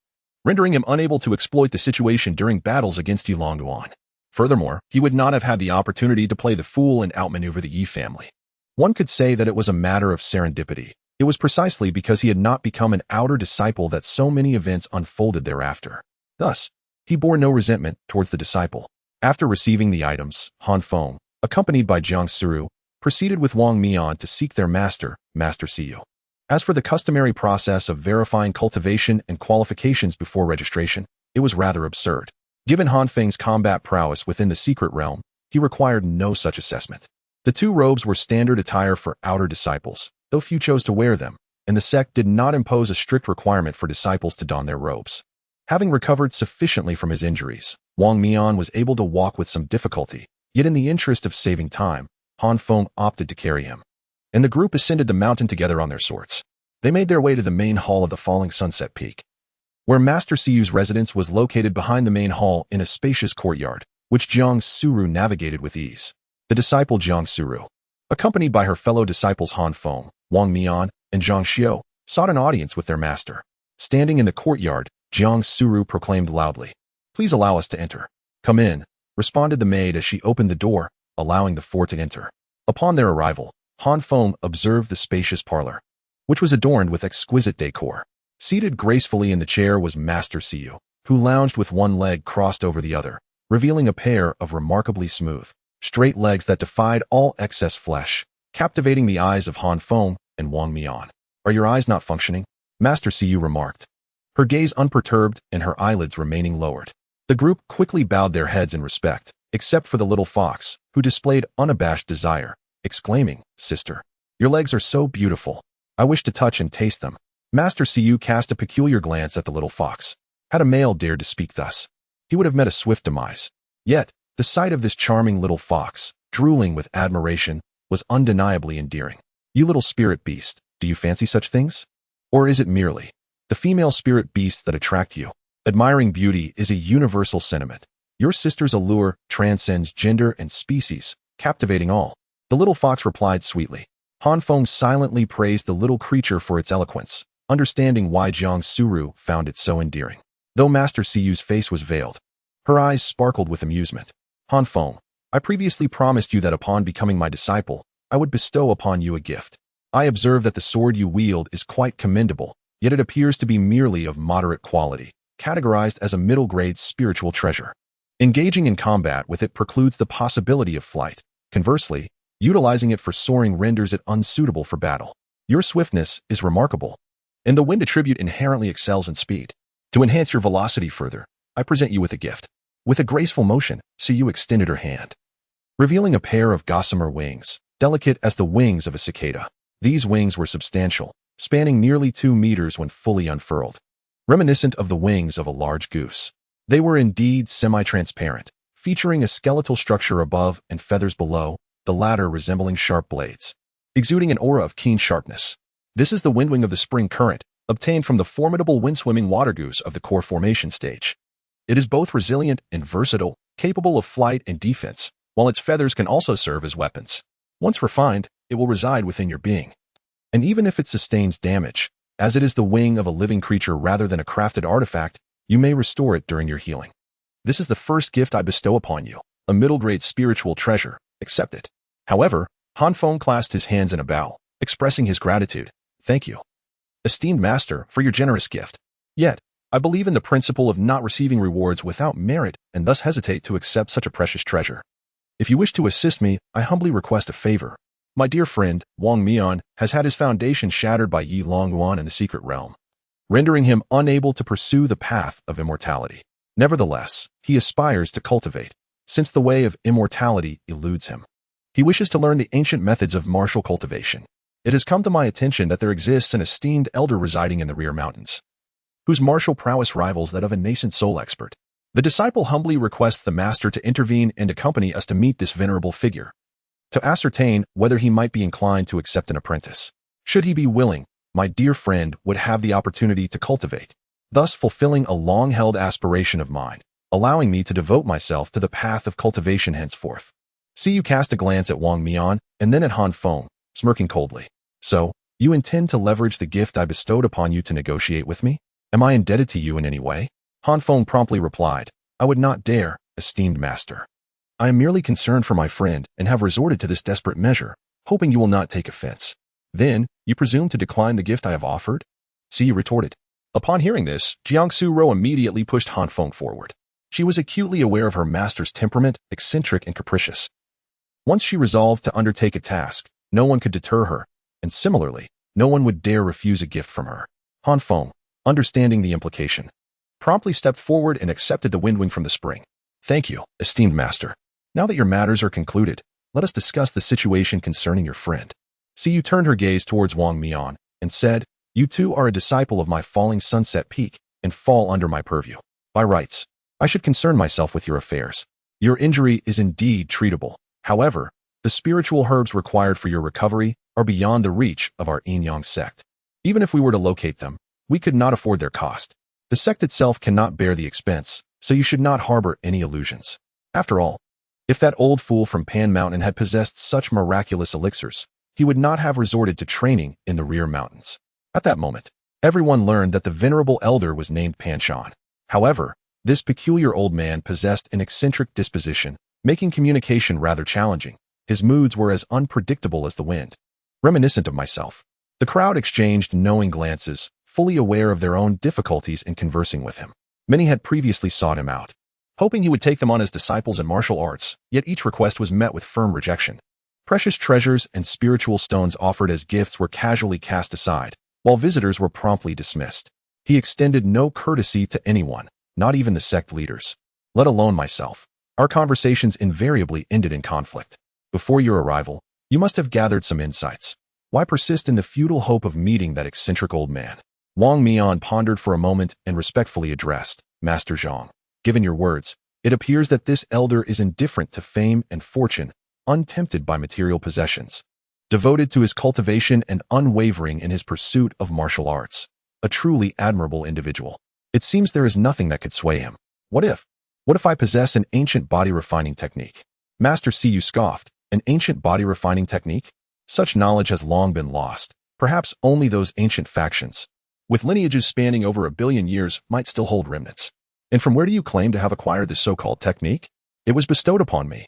[SPEAKER 1] rendering him unable to exploit the situation during battles against Yi Longyuan. Furthermore, he would not have had the opportunity to play the fool and outmaneuver the Yi family. One could say that it was a matter of serendipity. It was precisely because he had not become an outer disciple that so many events unfolded thereafter. Thus, he bore no resentment towards the disciple. After receiving the items, Han Feng, accompanied by Jiang Suru, proceeded with Wang Mian to seek their master, Master Siyu. As for the customary process of verifying cultivation and qualifications before registration, it was rather absurd. Given Han Feng's combat prowess within the secret realm, he required no such assessment. The 2 robes were standard attire for outer disciples, though few chose to wear them, and the sect did not impose a strict requirement for disciples to don their robes. Having recovered sufficiently from his injuries, Wang Mian was able to walk with some difficulty, yet in the interest of saving time, Han Feng opted to carry him, and the group ascended the mountain together on their swords. They made their way to the main hall of the falling sunset peak, where Master Siyu's residence was located behind the main hall in a spacious courtyard, which Jiang Suru navigated with ease. The disciple Jiang Suru, accompanied by her fellow disciples Han Feng, Wang Mian, and Zhang Xiu, sought an audience with their master. Standing in the courtyard, Jiang Suru proclaimed loudly, "Please allow us to enter." "Come in," responded the maid as she opened the door, allowing the 4 to enter. Upon their arrival, Han Feng observed the spacious parlor, which was adorned with exquisite decor. Seated gracefully in the chair was Master Siyu, who lounged with one leg crossed over the other, revealing a pair of remarkably smooth, straight legs that defied all excess flesh, captivating the eyes of Han Feng and Wang Mian. "Are your eyes not functioning?" Master Siyu remarked, her gaze unperturbed and her eyelids remaining lowered. The group quickly bowed their heads in respect, except for the little fox, who displayed unabashed desire, exclaiming, "Sister, your legs are so beautiful. I wish to touch and taste them." Master Siyu cast a peculiar glance at the little fox. Had a male dared to speak thus, he would have met a swift demise. Yet, the sight of this charming little fox, drooling with admiration, was undeniably endearing. "You little spirit beast, do you fancy such things? Or is it merely the female spirit beasts that attract you?" Admiring beauty is a universal sentiment. Your sister's allure transcends gender and species, captivating all. The little fox replied sweetly. Han Feng silently praised the little creature for its eloquence, understanding why Jiang Suru found it so endearing. Though Master Siyu's face was veiled, her eyes sparkled with amusement. Han Feng, I previously promised you that upon becoming my disciple, I would bestow upon you a gift. I observe that the sword you wield is quite commendable, yet it appears to be merely of moderate quality, categorized as a middle-grade spiritual treasure. Engaging in combat with it precludes the possibility of flight. Conversely, utilizing it for soaring renders it unsuitable for battle. Your swiftness is remarkable, and the wind attribute inherently excels in speed. To enhance your velocity further, I present you with a gift. With a graceful motion, Siyu extended her hand, revealing a pair of gossamer wings, delicate as the wings of a cicada. These wings were substantial, spanning nearly 2 meters when fully unfurled, reminiscent of the wings of a large goose. They were indeed semi-transparent, featuring a skeletal structure above and feathers below, the latter resembling sharp blades, exuding an aura of keen sharpness. This is the windwing of the spring current, obtained from the formidable wind-swimming water goose of the core formation stage. It is both resilient and versatile, capable of flight and defense, while its feathers can also serve as weapons. Once refined, it will reside within your being. And even if it sustains damage, as it is the wing of a living creature rather than a crafted artifact, you may restore it during your healing. This is the first gift I bestow upon you, a middle-grade spiritual treasure. Accept it. However, Han Feng clasped his hands in a bow, expressing his gratitude. Thank you, esteemed master, for your generous gift. Yet, I believe in the principle of not receiving rewards without merit and thus hesitate to accept such a precious treasure. If you wish to assist me, I humbly request a favor. My dear friend, Wang Mian, has had his foundation shattered by Yi Longyuan in the secret realm, rendering him unable to pursue the path of immortality. Nevertheless, he aspires to cultivate, since the way of immortality eludes him. He wishes to learn the ancient methods of martial cultivation. It has come to my attention that there exists an esteemed elder residing in the rear mountains, whose martial prowess rivals that of a nascent soul expert. The disciple humbly requests the master to intervene and accompany us to meet this venerable figure, to ascertain whether he might be inclined to accept an apprentice. Should he be willing, my dear friend would have the opportunity to cultivate, thus fulfilling a long-held aspiration of mine, allowing me to devote myself to the path of cultivation henceforth. Siyu cast a glance at Wang Mian and then at Han Feng, smirking coldly. So, you intend to leverage the gift I bestowed upon you to negotiate with me? Am I indebted to you in any way? Han Feng promptly replied, I would not dare, esteemed master. I am merely concerned for my friend and have resorted to this desperate measure, hoping you will not take offense. Then, you presume to decline the gift I have offered? Siyu retorted. Upon hearing this, Jiang Suru immediately pushed Han Feng forward. She was acutely aware of her master's temperament, eccentric and capricious. Once she resolved to undertake a task, no one could deter her, and similarly, no one would dare refuse a gift from her. Han Feng, understanding the implication, promptly stepped forward and accepted the windwing from the spring. Thank you, esteemed master. Now that your matters are concluded, let us discuss the situation concerning your friend. Siyu turned her gaze towards Wang Mian and said, You too are a disciple of my falling sunset peak and fall under my purview. By rights, I should concern myself with your affairs. Your injury is indeed treatable. However, the spiritual herbs required for your recovery are beyond the reach of our yin-yang sect. Even if we were to locate them, we could not afford their cost. The sect itself cannot bear the expense, so you should not harbor any illusions. After all, if that old fool from Pan Mountain had possessed such miraculous elixirs, he would not have resorted to training in the rear mountains. At that moment, everyone learned that the venerable elder was named Panshan. However, this peculiar old man possessed an eccentric disposition, making communication rather challenging. His moods were as unpredictable as the wind. Reminiscent of myself, the crowd exchanged knowing glances, fully aware of their own difficulties in conversing with him. Many had previously sought him out, hoping he would take them on as disciples in martial arts, yet each request was met with firm rejection. Precious treasures and spiritual stones offered as gifts were casually cast aside, while visitors were promptly dismissed. He extended no courtesy to anyone, not even the sect leaders, let alone myself. Our conversations invariably ended in conflict. Before your arrival, you must have gathered some insights. Why persist in the futile hope of meeting that eccentric old man? Wang Mian pondered for a moment and respectfully addressed, Master Zhang. Given your words, it appears that this elder is indifferent to fame and fortune, untempted by material possessions, devoted to his cultivation and unwavering in his pursuit of martial arts. A truly admirable individual. It seems there is nothing that could sway him. What if I possess an ancient body refining technique? Master Siyu scoffed, An ancient body-refining technique? Such knowledge has long been lost. Perhaps only those ancient factions, with lineages spanning over 1 billion years, might still hold remnants. And from where do you claim to have acquired this so-called technique? It was bestowed upon me,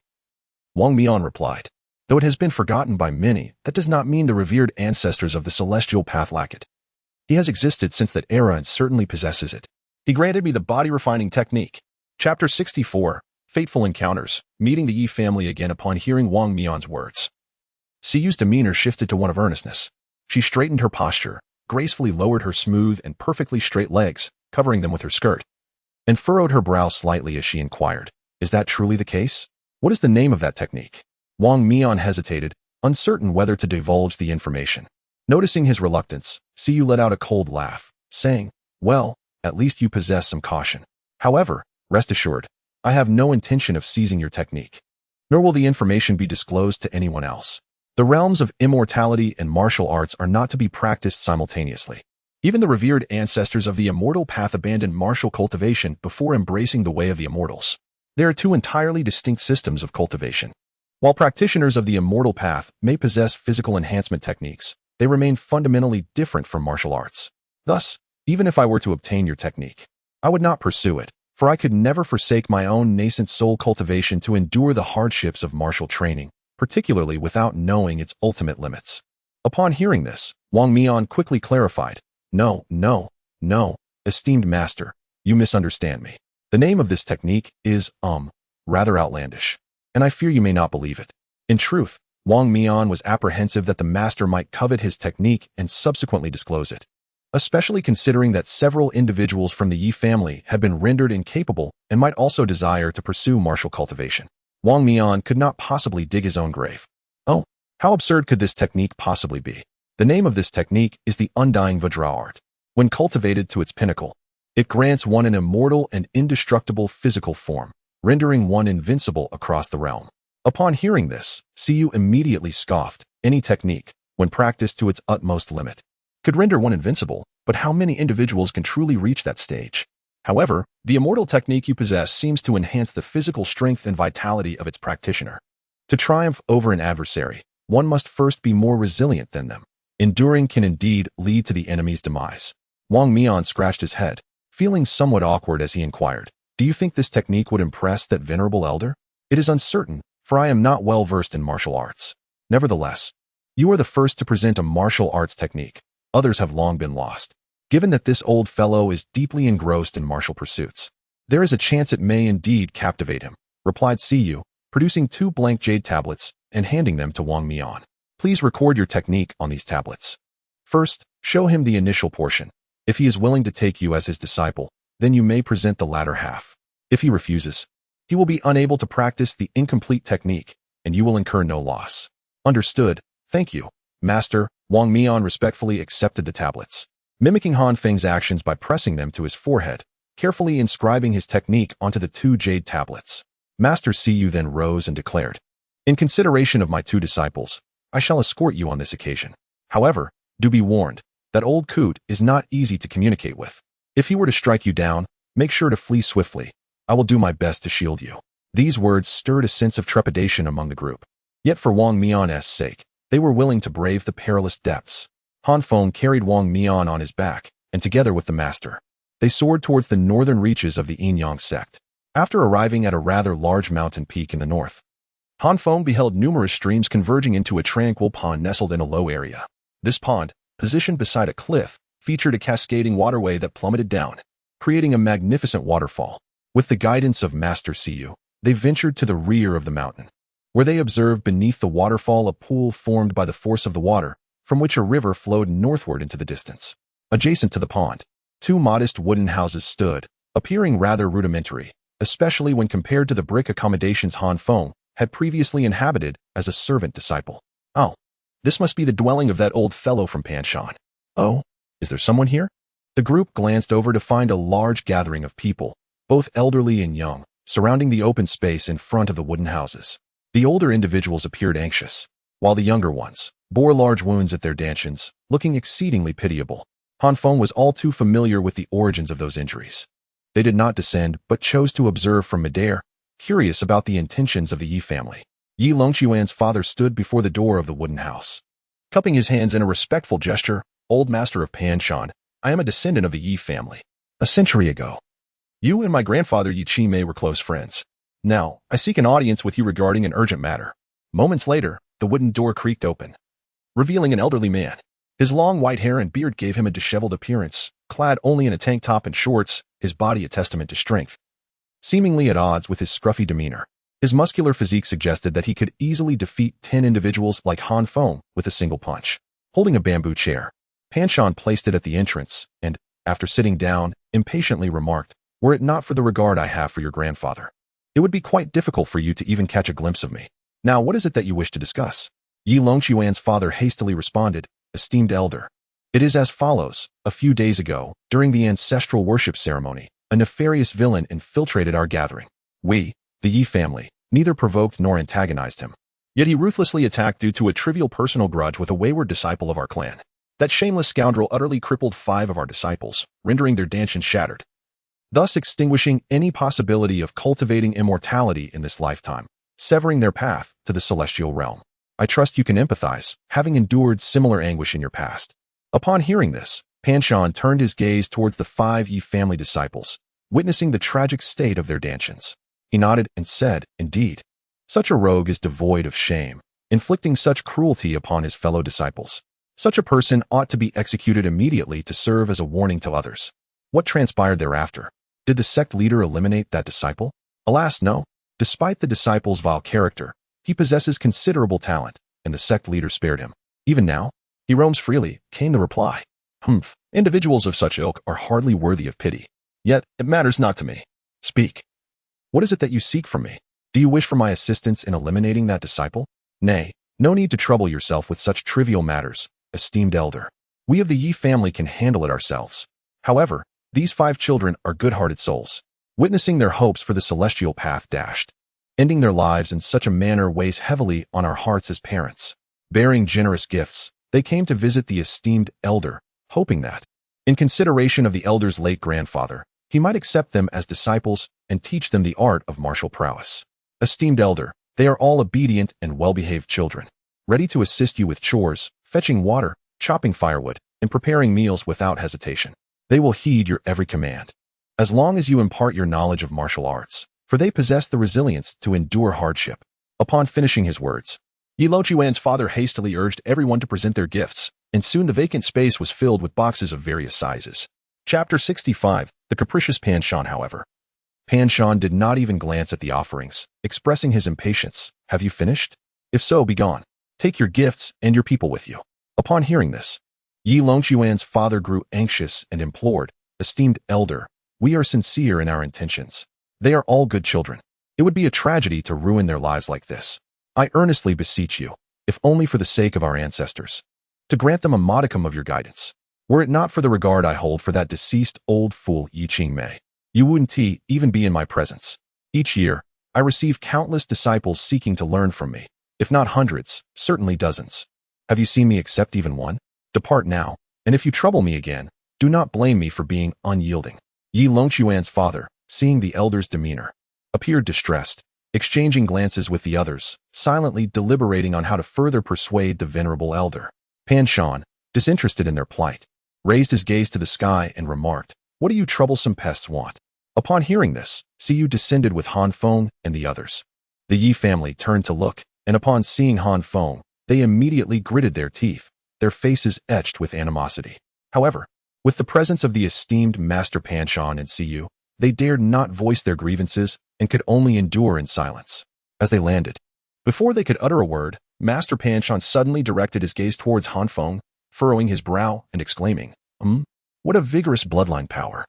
[SPEAKER 1] Wang Mian replied. Though it has been forgotten by many, that does not mean the revered ancestors of the celestial path lack it. He has existed since that era and certainly possesses it. He granted me the body-refining technique. Chapter 64, Fateful Encounters, meeting the Yi family again upon hearing Wang Mian's words. Siyu's demeanor shifted to one of earnestness. She straightened her posture, gracefully lowered her smooth and perfectly straight legs, covering them with her skirt, and furrowed her brow slightly as she inquired, "Is that truly the case? What is the name of that technique?" Wang Mian hesitated, uncertain whether to divulge the information. Noticing his reluctance, Siyu let out a cold laugh, saying, "Well, at least you possess some caution. However, rest assured, I have no intention of seizing your technique, nor will the information be disclosed to anyone else. The realms of immortality and martial arts are not to be practiced simultaneously. Even the revered ancestors of the immortal path abandoned martial cultivation before embracing the way of the immortals. There are two entirely distinct systems of cultivation. While practitioners of the immortal path may possess physical enhancement techniques, they remain fundamentally different from martial arts. Thus, even if I were to obtain your technique, I would not pursue it, for I could never forsake my own nascent soul cultivation to endure the hardships of martial training, particularly without knowing its ultimate limits." Upon hearing this, Wang Mian quickly clarified, No, esteemed master, you misunderstand me. The name of this technique is, rather outlandish, and I fear you may not believe it." In truth, Wang Mian was apprehensive that the master might covet his technique and subsequently disclose it, especially considering that several individuals from the Yi family had been rendered incapable and might also desire to pursue martial cultivation. Wang Mian could not possibly dig his own grave. Oh, how absurd could this technique possibly be? The name of this technique is the Undying Vajra art. When cultivated to its pinnacle, it grants one an immortal and indestructible physical form, rendering one invincible across the realm. Upon hearing this, Siyu immediately scoffed. Any technique, when practiced to its utmost limit, could render one invincible, but how many individuals can truly reach that stage? However, the immortal technique you possess seems to enhance the physical strength and vitality of its practitioner. To triumph over an adversary, one must first be more resilient than them. Enduring can indeed lead to the enemy's demise. Wang Mian scratched his head, feeling somewhat awkward as he inquired, "Do you think this technique would impress that venerable elder?" "It is uncertain, for I am not well versed in martial arts. Nevertheless, you are the first to present a martial arts technique. Others have long been lost. Given that this old fellow is deeply engrossed in martial pursuits, there is a chance it may indeed captivate him," replied Siyu, producing 2 blank jade tablets and handing them to Wang Mian. "Please record your technique on these tablets. First, show him the initial portion. If he is willing to take you as his disciple, then you may present the latter half. If he refuses, he will be unable to practice the incomplete technique, and you will incur no loss." "Understood. Thank you, Master." Wang Mian respectfully accepted the tablets, mimicking Han Feng's actions by pressing them to his forehead, carefully inscribing his technique onto the 2 jade tablets. Master Siyu then rose and declared, "In consideration of my 2 disciples, I shall escort you on this occasion. However, do be warned, that old coot is not easy to communicate with. If he were to strike you down, make sure to flee swiftly. I will do my best to shield you." These words stirred a sense of trepidation among the group. Yet for Wang Mian's sake, they were willing to brave the perilous depths. Han Feng carried Wang Mian on his back, and together with the master, they soared towards the northern reaches of the Yin-Yang sect. After arriving at a rather large mountain peak in the north, Han Feng beheld numerous streams converging into a tranquil pond nestled in a low area. This pond, positioned beside a cliff, featured a cascading waterway that plummeted down, creating a magnificent waterfall. With the guidance of Master Siyu, they ventured to the rear of the mountain, where they observed beneath the waterfall a pool formed by the force of the water, from which a river flowed northward into the distance. Adjacent to the pond, 2 modest wooden houses stood, appearing rather rudimentary, especially when compared to the brick accommodations Han Feng had previously inhabited as a servant disciple. "Oh, this must be the dwelling of that old fellow from Panshan. Oh, is there someone here?" The group glanced over to find a large gathering of people, both elderly and young, surrounding the open space in front of the wooden houses. The older individuals appeared anxious, while the younger ones bore large wounds at their dantians, looking exceedingly pitiable. Han Feng was all too familiar with the origins of those injuries. They did not descend, but chose to observe from midair, curious about the intentions of the Yi family. Yi Longquan's father stood before the door of the wooden house. Cupping his hands in a respectful gesture, "Old master of Panshan, I am a descendant of the Yi family. A century ago, you and my grandfather Yi Qimei were close friends. Now, I seek an audience with you regarding an urgent matter." Moments later, the wooden door creaked open, revealing an elderly man. His long white hair and beard gave him a disheveled appearance, clad only in a tank top and shorts, his body a testament to strength. Seemingly at odds with his scruffy demeanor, his muscular physique suggested that he could easily defeat 10 individuals like Han Feng with a single punch. Holding a bamboo chair, Panshan placed it at the entrance and, after sitting down, impatiently remarked, "Were it not for the regard I have for your grandfather, it would be quite difficult for you to even catch a glimpse of me. Now, what is it that you wish to discuss?" Yi Longquan's father hastily responded, "Esteemed elder, it is as follows. A few days ago, during the ancestral worship ceremony, a nefarious villain infiltrated our gathering. We, the Yi family, neither provoked nor antagonized him. Yet he ruthlessly attacked due to a trivial personal grudge with a wayward disciple of our clan. That shameless scoundrel utterly crippled 5 of our disciples, rendering their dantian shattered, thus extinguishing any possibility of cultivating immortality in this lifetime, severing their path to the celestial realm. I trust you can empathize, having endured similar anguish in your past." Upon hearing this, Panshan turned his gaze towards the 5 Yi family disciples, witnessing the tragic state of their dantians. He nodded and said, "Indeed, such a rogue is devoid of shame, inflicting such cruelty upon his fellow disciples. Such a person ought to be executed immediately to serve as a warning to others." What transpired thereafter? Did the sect leader eliminate that disciple? Alas, no. Despite the disciple's vile character, he possesses considerable talent, and the sect leader spared him. Even now, he roams freely, came the reply. Individuals of such ilk are hardly worthy of pity. Yet, it matters not to me. Speak. What is it that you seek from me? Do you wish for my assistance in eliminating that disciple? Nay, no need to trouble yourself with such trivial matters, esteemed elder. We of the Yi family can handle it ourselves. However, these 5 children are good-hearted souls. Witnessing their hopes for the celestial path dashed, ending their lives in such a manner weighs heavily on our hearts as parents. Bearing generous gifts, they came to visit the esteemed elder, hoping that, in consideration of the elder's late grandfather, he might accept them as disciples and teach them the art of martial prowess. Esteemed elder, they are all obedient and well-behaved children, ready to assist you with chores, fetching water, chopping firewood, and preparing meals without hesitation. They will heed your every command, as long as you impart your knowledge of martial arts, for they possess the resilience to endure hardship. Upon finishing his words, Yi Longquan's father hastily urged everyone to present their gifts, and soon the vacant space was filled with boxes of various sizes. Chapter 65, The Capricious Panshan, however. Panshan did not even glance at the offerings, expressing his impatience. "Have you finished? If so, be gone. Take your gifts and your people with you." Upon hearing this, Yi Longquan's father grew anxious and implored, "Esteemed elder, we are sincere in our intentions. They are all good children. It would be a tragedy to ruin their lives like this. I earnestly beseech you, if only for the sake of our ancestors, to grant them a modicum of your guidance. Were it not for the regard I hold for that deceased old fool Yi Qimei, you wouldn't even be in my presence. Each year, I receive countless disciples seeking to learn from me, if not hundreds, certainly dozens. Have you seen me accept even one? Depart now, and if you trouble me again, do not blame me for being unyielding." Yi Longquan's father, seeing the elder's demeanor, appeared distressed, exchanging glances with the others, silently deliberating on how to further persuade the venerable elder. Panshan, disinterested in their plight, raised his gaze to the sky and remarked, "What do you troublesome pests want?" Upon hearing this, Siyu descended with Han Feng and the others. The Yi family turned to look, and upon seeing Han Feng, they immediately gritted their teeth, their faces etched with animosity. However, with the presence of the esteemed Master Panshan and Siyu, they dared not voice their grievances and could only endure in silence. As they landed, before they could utter a word, Master Panshan suddenly directed his gaze towards Han Feng, furrowing his brow and exclaiming, What a vigorous bloodline power.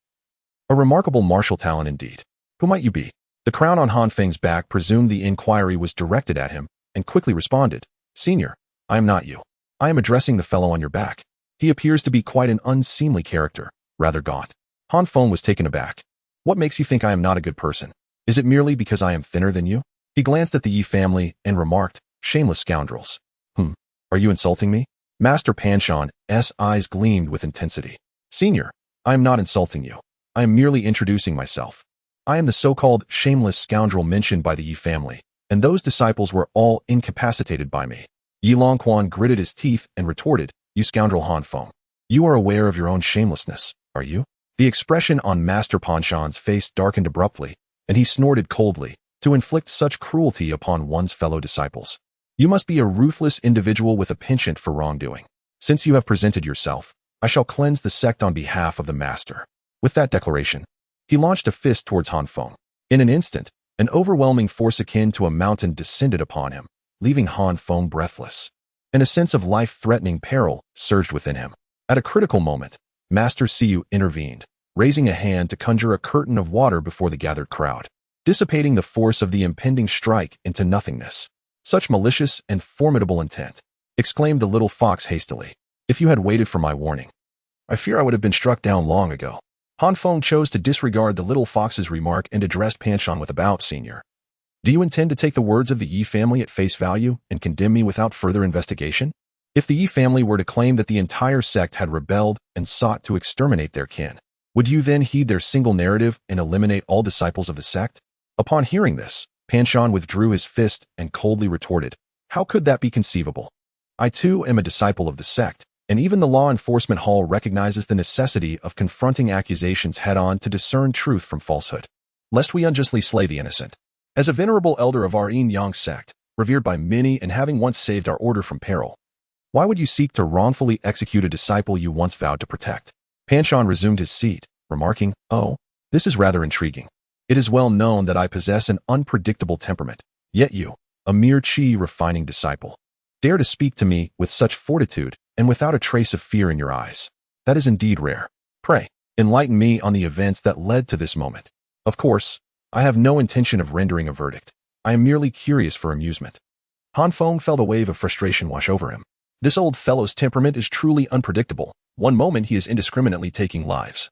[SPEAKER 1] A remarkable martial talent indeed. Who might you be?" The crown on Han Feng's back presumed the inquiry was directed at him, and quickly responded, "Senior, I am not you. I am addressing the fellow on your back. He appears to be quite an unseemly character, rather gaunt." Han Feng was taken aback. "What makes you think I am not a good person? Is it merely because I am thinner than you?" He glanced at the Yi family and remarked, "Shameless scoundrels. Are you insulting me?" Master Panshan's eyes gleamed with intensity. "Senior, I am not insulting you. I am merely introducing myself. I am the so-called shameless scoundrel mentioned by the Yi family, and those disciples were all incapacitated by me. Yi Longquan gritted his teeth and retorted, "You scoundrel Han Feng. You are aware of your own shamelessness, are you?" The expression on Master Panshan's face darkened abruptly, and he snorted coldly, "To inflict such cruelty upon one's fellow disciples. You must be a ruthless individual with a penchant for wrongdoing. Since you have presented yourself, I shall cleanse the sect on behalf of the Master." With that declaration, he launched a fist towards Han Feng. In an instant, an overwhelming force akin to a mountain descended upon him, leaving Han Feng breathless. And a sense of life-threatening peril surged within him. At a critical moment, Master Siyu intervened, raising a hand to conjure a curtain of water before the gathered crowd, dissipating the force of the impending strike into nothingness. "Such malicious and formidable intent," exclaimed the little fox hastily. "If you had waited for my warning, I fear I would have been struck down long ago." Han Feng chose to disregard the little fox's remark and addressed Panshan with a bow. "Senior, do you intend to take the words of the Yi family at face value and condemn me without further investigation? If the Yi family were to claim that the entire sect had rebelled and sought to exterminate their kin, would you then heed their single narrative and eliminate all disciples of the sect?" Upon hearing this, Panshan withdrew his fist and coldly retorted, "How could that be conceivable? I too am a disciple of the sect, and even the law enforcement hall recognizes the necessity of confronting accusations head-on to discern truth from falsehood, lest we unjustly slay the innocent. As a venerable elder of our yin-yang sect, revered by many and having once saved our order from peril, why would you seek to wrongfully execute a disciple you once vowed to protect?" Panshan resumed his seat, remarking, "Oh, this is rather intriguing. It is well known that I possess an unpredictable temperament, yet you, a mere qi-refining disciple, dare to speak to me with such fortitude and without a trace of fear in your eyes. That is indeed rare. Pray, enlighten me on the events that led to this moment. Of course, I have no intention of rendering a verdict. I am merely curious for amusement." Han Feng felt a wave of frustration wash over him. This old fellow's temperament is truly unpredictable. One moment he is indiscriminately taking lives,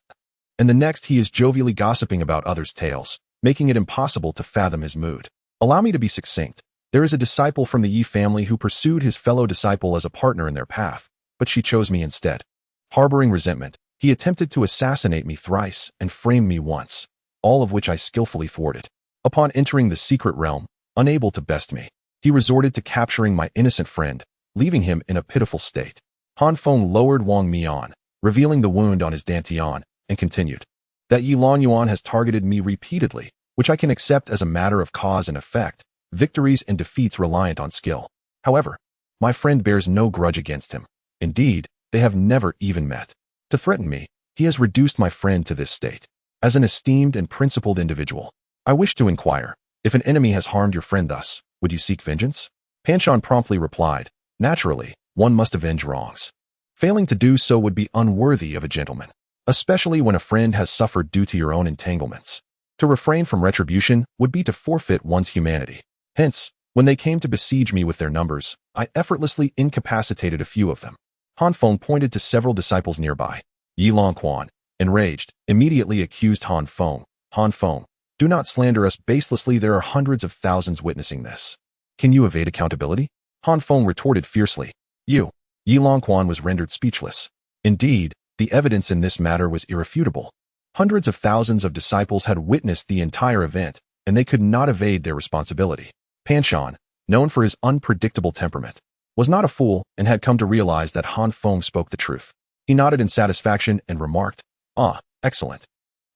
[SPEAKER 1] and the next he is jovially gossiping about others' tales, making it impossible to fathom his mood. Allow me to be succinct. There is a disciple from the Yi family who pursued his fellow disciple as a partner in their path, but she chose me instead. Harboring resentment, he attempted to assassinate me thrice and frame me once, all of which I skillfully thwarted. Upon entering the secret realm, unable to best me, he resorted to capturing my innocent friend, leaving him in a pitiful state. Han Feng lowered Wang Mian, revealing the wound on his dantian, and continued, "That Yi Longyuan has targeted me repeatedly, which I can accept as a matter of cause and effect, victories and defeats reliant on skill. However, my friend bears no grudge against him. Indeed, they have never even met. To threaten me, he has reduced my friend to this state. As an esteemed and principled individual, I wish to inquire, if an enemy has harmed your friend thus, would you seek vengeance?" Panshan promptly replied, "Naturally, one must avenge wrongs. Failing to do so would be unworthy of a gentleman, especially when a friend has suffered due to your own entanglements. To refrain from retribution would be to forfeit one's humanity. Hence, when they came to besiege me with their numbers, I effortlessly incapacitated a few of them." Han Feng pointed to several disciples nearby. Yi Longquan, enraged, immediately accused Han Feng. "Han Feng, do not slander us baselessly. There are hundreds of thousands witnessing this. Can you evade accountability?" Han Feng retorted fiercely. Yi Longquan was rendered speechless. Indeed, the evidence in this matter was irrefutable. Hundreds of thousands of disciples had witnessed the entire event, and they could not evade their responsibility. Panshan, known for his unpredictable temperament, was not a fool and had come to realize that Han Feng spoke the truth. He nodded in satisfaction and remarked, "Ah, excellent.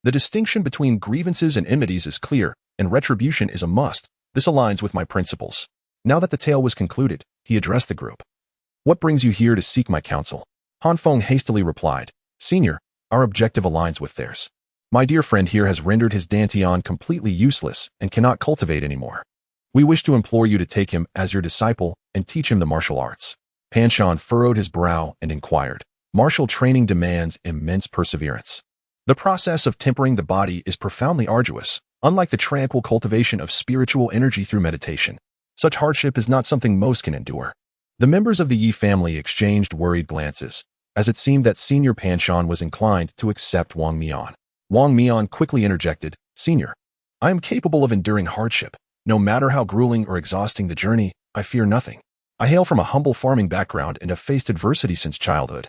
[SPEAKER 1] The distinction between grievances and enmities is clear, and retribution is a must. This aligns with my principles." Now that the tale was concluded, he addressed the group. "What brings you here to seek my counsel?" Han Feng hastily replied, "Senior, our objective aligns with theirs. My dear friend here has rendered his dantian completely useless and cannot cultivate anymore. We wish to implore you to take him as your disciple and teach him the martial arts." Panshan furrowed his brow and inquired, "Martial training demands immense perseverance. The process of tempering the body is profoundly arduous, unlike the tranquil cultivation of spiritual energy through meditation. Such hardship is not something most can endure." The members of the Yi family exchanged worried glances, as it seemed that Senior Panshan was inclined to accept Wang Mian. Wang Mian quickly interjected, "Senior, I am capable of enduring hardship. No matter how grueling or exhausting the journey, I fear nothing. I hail from a humble farming background and have faced adversity since childhood,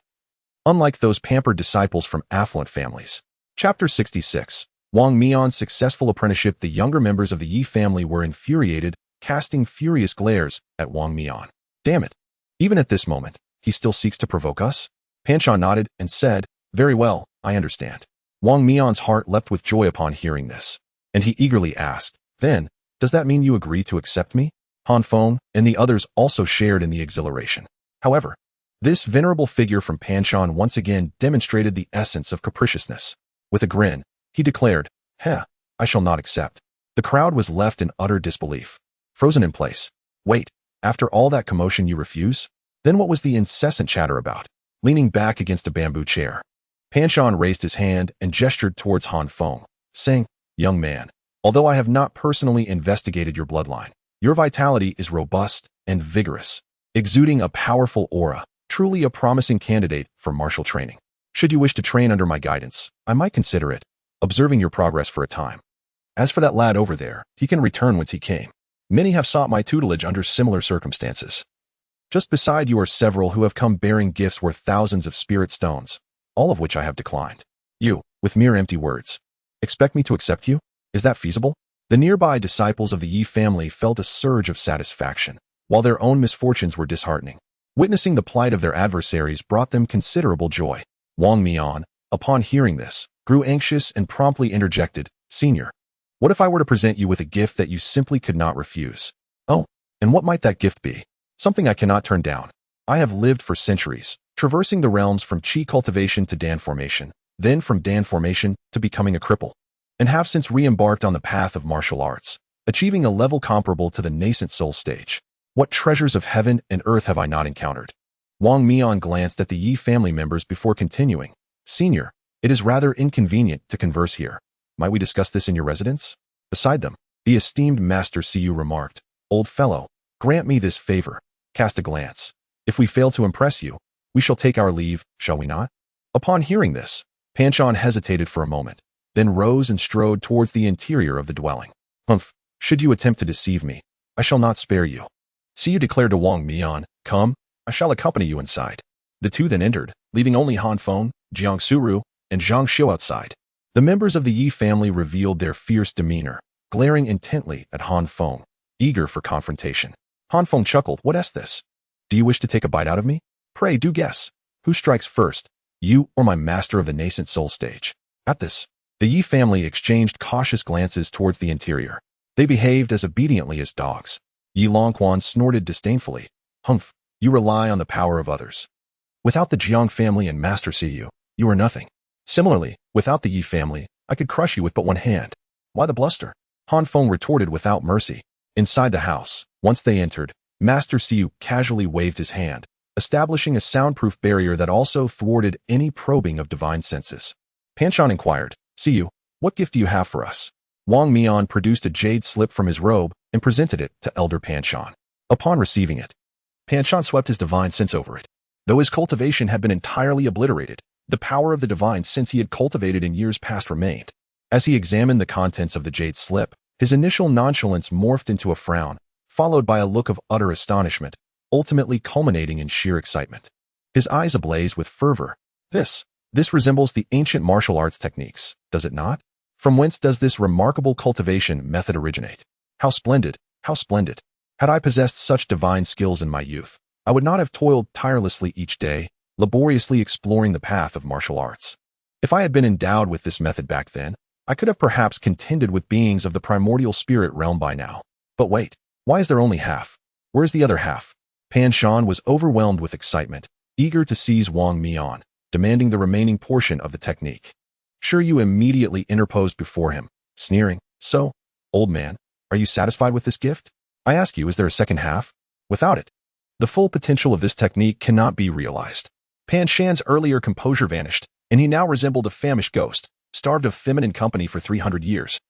[SPEAKER 1] unlike those pampered disciples from affluent families." Chapter 66. Wang Mian's successful apprenticeship. The younger members of the Yi family were infuriated casting furious glares at Wang Mian. Damn it. Even at this moment, he still seeks to provoke us? Pan Shan nodded and said, very well, I understand. Wang Mian's heart leapt with joy upon hearing this, and he eagerly asked, then, does that mean you agree to accept me? Han Feng and the others also shared in the exhilaration. However, this venerable figure from Pan Shan once again demonstrated the essence of capriciousness. With a grin, he declared, heh, I shall not accept. The crowd was left in utter disbelief, frozen in place. Wait, after all that commotion you refuse? Then what was the incessant chatter about? Leaning back against a bamboo chair, Pan Shan raised his hand and gestured towards Han Feng, saying, young man, although I have not personally investigated your bloodline, your vitality is robust and vigorous, exuding a powerful aura, truly a promising candidate for martial training. Should you wish to train under my guidance, I might consider it, observing your progress for a time. As for that lad over there, he can return whence he came. Many have sought my tutelage under similar circumstances. Just beside you are several who have come bearing gifts worth thousands of spirit stones, all of which I have declined. You, with mere empty words, expect me to accept you? Is that feasible? The nearby disciples of the Yi family felt a surge of satisfaction, while their own misfortunes were disheartening. Witnessing the plight of their adversaries brought them considerable joy. Wang Mian, upon hearing this, grew anxious and promptly interjected, Senior, what if I were to present you with a gift that you simply could not refuse? Oh, and what might that gift be? Something I cannot turn down. I have lived for centuries, traversing the realms from Qi cultivation to Dan formation, then from Dan formation to becoming a cripple, and have since re-embarked on the path of martial arts, achieving a level comparable to the nascent soul stage. What treasures of heaven and earth have I not encountered? Wang Mian glanced at the Yi family members before continuing. Senior, it is rather inconvenient to converse here. Might we discuss this in your residence? Beside them, the esteemed Master Siyu remarked, old fellow, grant me this favor. Cast a glance. If we fail to impress you, we shall take our leave, shall we not? Upon hearing this, Pan Shan hesitated for a moment, then rose and strode towards the interior of the dwelling. Humph, should you attempt to deceive me, I shall not spare you. Siyu declared to Wang Mian, come, I shall accompany you inside. The two then entered, leaving only Han Feng, Jiang Suru, and Zhang Xiu outside. The members of the Yi family revealed their fierce demeanor, glaring intently at Han Feng, eager for confrontation. Han Feng chuckled, what is this? Do you wish to take a bite out of me? Pray do guess. Who strikes first, you or my master of the nascent soul stage? At this, the Yi family exchanged cautious glances towards the interior. They behaved as obediently as dogs. Yi Longquan snorted disdainfully. Humph, you rely on the power of others. Without the Jiang family and Master Siyu, you are nothing. Similarly, without the Yi family, I could crush you with but one hand. Why the bluster? Han Feng retorted without mercy. Inside the house, once they entered, Master Siyu casually waved his hand, establishing a soundproof barrier that also thwarted any probing of divine senses. Pan Shan inquired, Siyu, what gift do you have for us? Wang Mian produced a jade slip from his robe and presented it to Elder Pan Shan. Upon receiving it, Pan Shan swept his divine sense over it. Though his cultivation had been entirely obliterated, the power of the divine sense he had cultivated in years past remained. As he examined the contents of the jade slip, his initial nonchalance morphed into a frown, followed by a look of utter astonishment, ultimately culminating in sheer excitement. His eyes ablaze with fervor. This resembles the ancient martial arts techniques, does it not? From whence does this remarkable cultivation method originate? How splendid, how splendid. Had I possessed such divine skills in my youth, I would not have toiled tirelessly each day, laboriously exploring the path of martial arts. If I had been endowed with this method back then, I could have perhaps contended with beings of the primordial spirit realm by now. But wait, why is there only half? Where's the other half? Pan Shan was overwhelmed with excitement, eager to seize Wang Mian, demanding the remaining portion of the technique. Sure, you immediately interposed before him, sneering, so, old man, are you satisfied with this gift? I ask you, is there a second half? Without it, the full potential of this technique cannot be realized. Pan Shan's earlier composure vanished, and he now resembled a famished ghost, starved of feminine company for 300 years.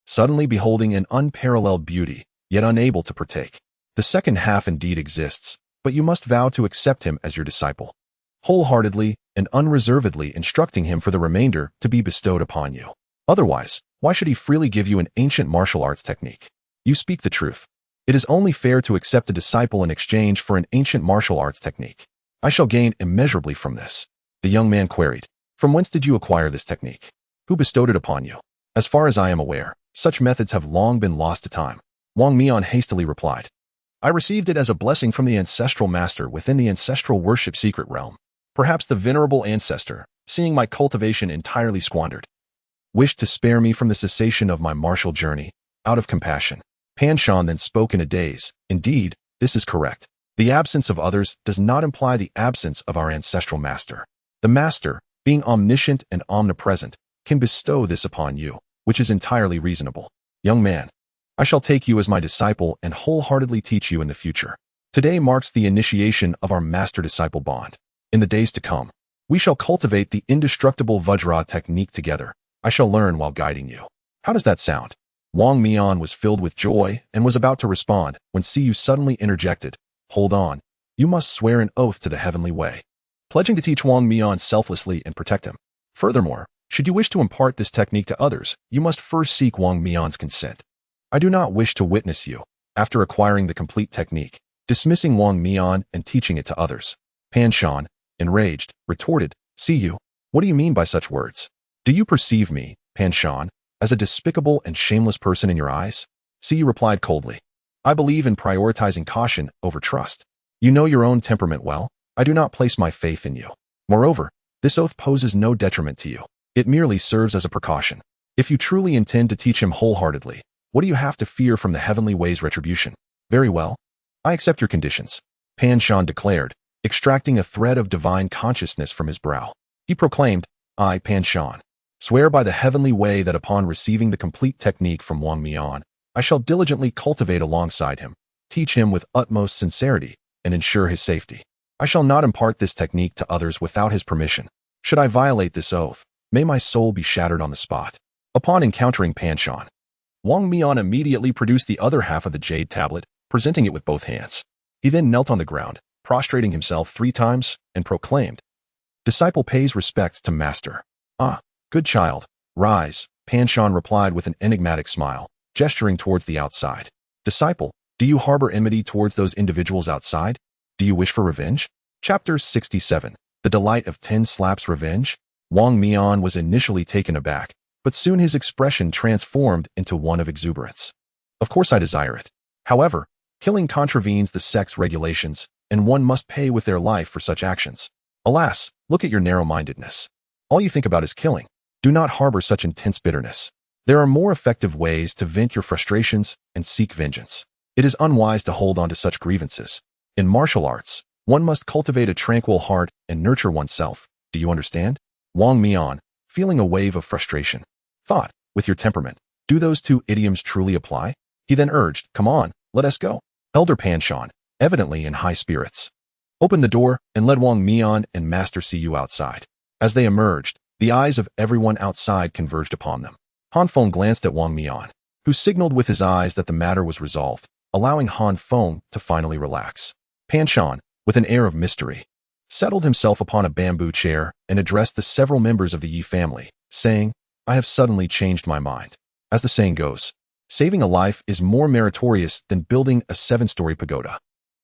[SPEAKER 1] Suddenly beholding an unparalleled beauty, yet unable to partake. The second half indeed exists, but you must vow to accept him as your disciple, wholeheartedly and unreservedly instructing him for the remainder to be bestowed upon you. Otherwise, why should he freely give you an ancient martial arts technique? You speak the truth. It is only fair to accept a disciple in exchange for an ancient martial arts technique. I shall gain immeasurably from this. The young man queried, from whence did you acquire this technique? Who bestowed it upon you? As far as I am aware, such methods have long been lost to time. Wang Mian hastily replied. I received it as a blessing from the ancestral master within the ancestral worship secret realm. Perhaps the venerable ancestor, seeing my cultivation entirely squandered, wished to spare me from the cessation of my martial journey, out of compassion. Pan Shan then spoke in a daze. Indeed, this is correct. The absence of others does not imply the absence of our ancestral master. The master, being omniscient and omnipresent, can bestow this upon you, which is entirely reasonable. Young man, I shall take you as my disciple and wholeheartedly teach you in the future. Today marks the initiation of our master-disciple bond. In the days to come, we shall cultivate the indestructible Vajra technique together. I shall learn while guiding you. How does that sound? Wang Mian was filled with joy and was about to respond when Siyu suddenly interjected. Hold on. You must swear an oath to the heavenly way, pledging to teach Wang Mian selflessly and protect him. Furthermore, should you wish to impart this technique to others, you must first seek Wang Mian's consent. I do not wish to witness you, after acquiring the complete technique, dismissing Wang Mian and teaching it to others. Pan Shan, enraged, retorted, Siyu, what do you mean by such words? Do you perceive me, Pan Shan, as a despicable and shameless person in your eyes? Siyu replied coldly. I believe in prioritizing caution over trust. You know your own temperament well. I do not place my faith in you. Moreover, this oath poses no detriment to you. It merely serves as a precaution. If you truly intend to teach him wholeheartedly, what do you have to fear from the heavenly way's retribution? Very well. I accept your conditions, Pan Shan declared, extracting a thread of divine consciousness from his brow. He proclaimed, I, Pan Shan, swear by the heavenly way that upon receiving the complete technique from Wang Mian, I shall diligently cultivate alongside him, teach him with utmost sincerity, and ensure his safety. I shall not impart this technique to others without his permission. Should I violate this oath, may my soul be shattered on the spot. Upon encountering Pan Shan, Wang Mian immediately produced the other half of the jade tablet, presenting it with both hands. He then knelt on the ground, prostrating himself 3 times, and proclaimed, Disciple pays respects to master. Ah, good child, rise, Pan Shan replied with an enigmatic smile, gesturing towards the outside. Disciple, do you harbor enmity towards those individuals outside? Do you wish for revenge? Chapter 67. The Delight of 10 Slaps Revenge. Wang Mian was initially taken aback, but soon his expression transformed into one of exuberance. Of course I desire it. However, killing contravenes the sex regulations, and one must pay with their life for such actions. Alas, look at your narrow-mindedness. All you think about is killing. Do not harbor such intense bitterness. There are more effective ways to vent your frustrations and seek vengeance. It is unwise to hold on to such grievances. In martial arts, one must cultivate a tranquil heart and nurture oneself. Do you understand? Wang Mian, feeling a wave of frustration, thought, with your temperament, do those 2 idioms truly apply? He then urged, come on, let us go. Elder Pan Shan, evidently in high spirits, opened the door and led Wang Mian and Master Siyu outside. As they emerged, the eyes of everyone outside converged upon them. Feng glanced at Wang Mian, who signaled with his eyes that the matter was resolved, allowing Feng to finally relax. Pan Shan, with an air of mystery, settled himself upon a bamboo chair and addressed the several members of the Yi family, saying, I have suddenly changed my mind. As the saying goes, saving a life is more meritorious than building a 7-story pagoda.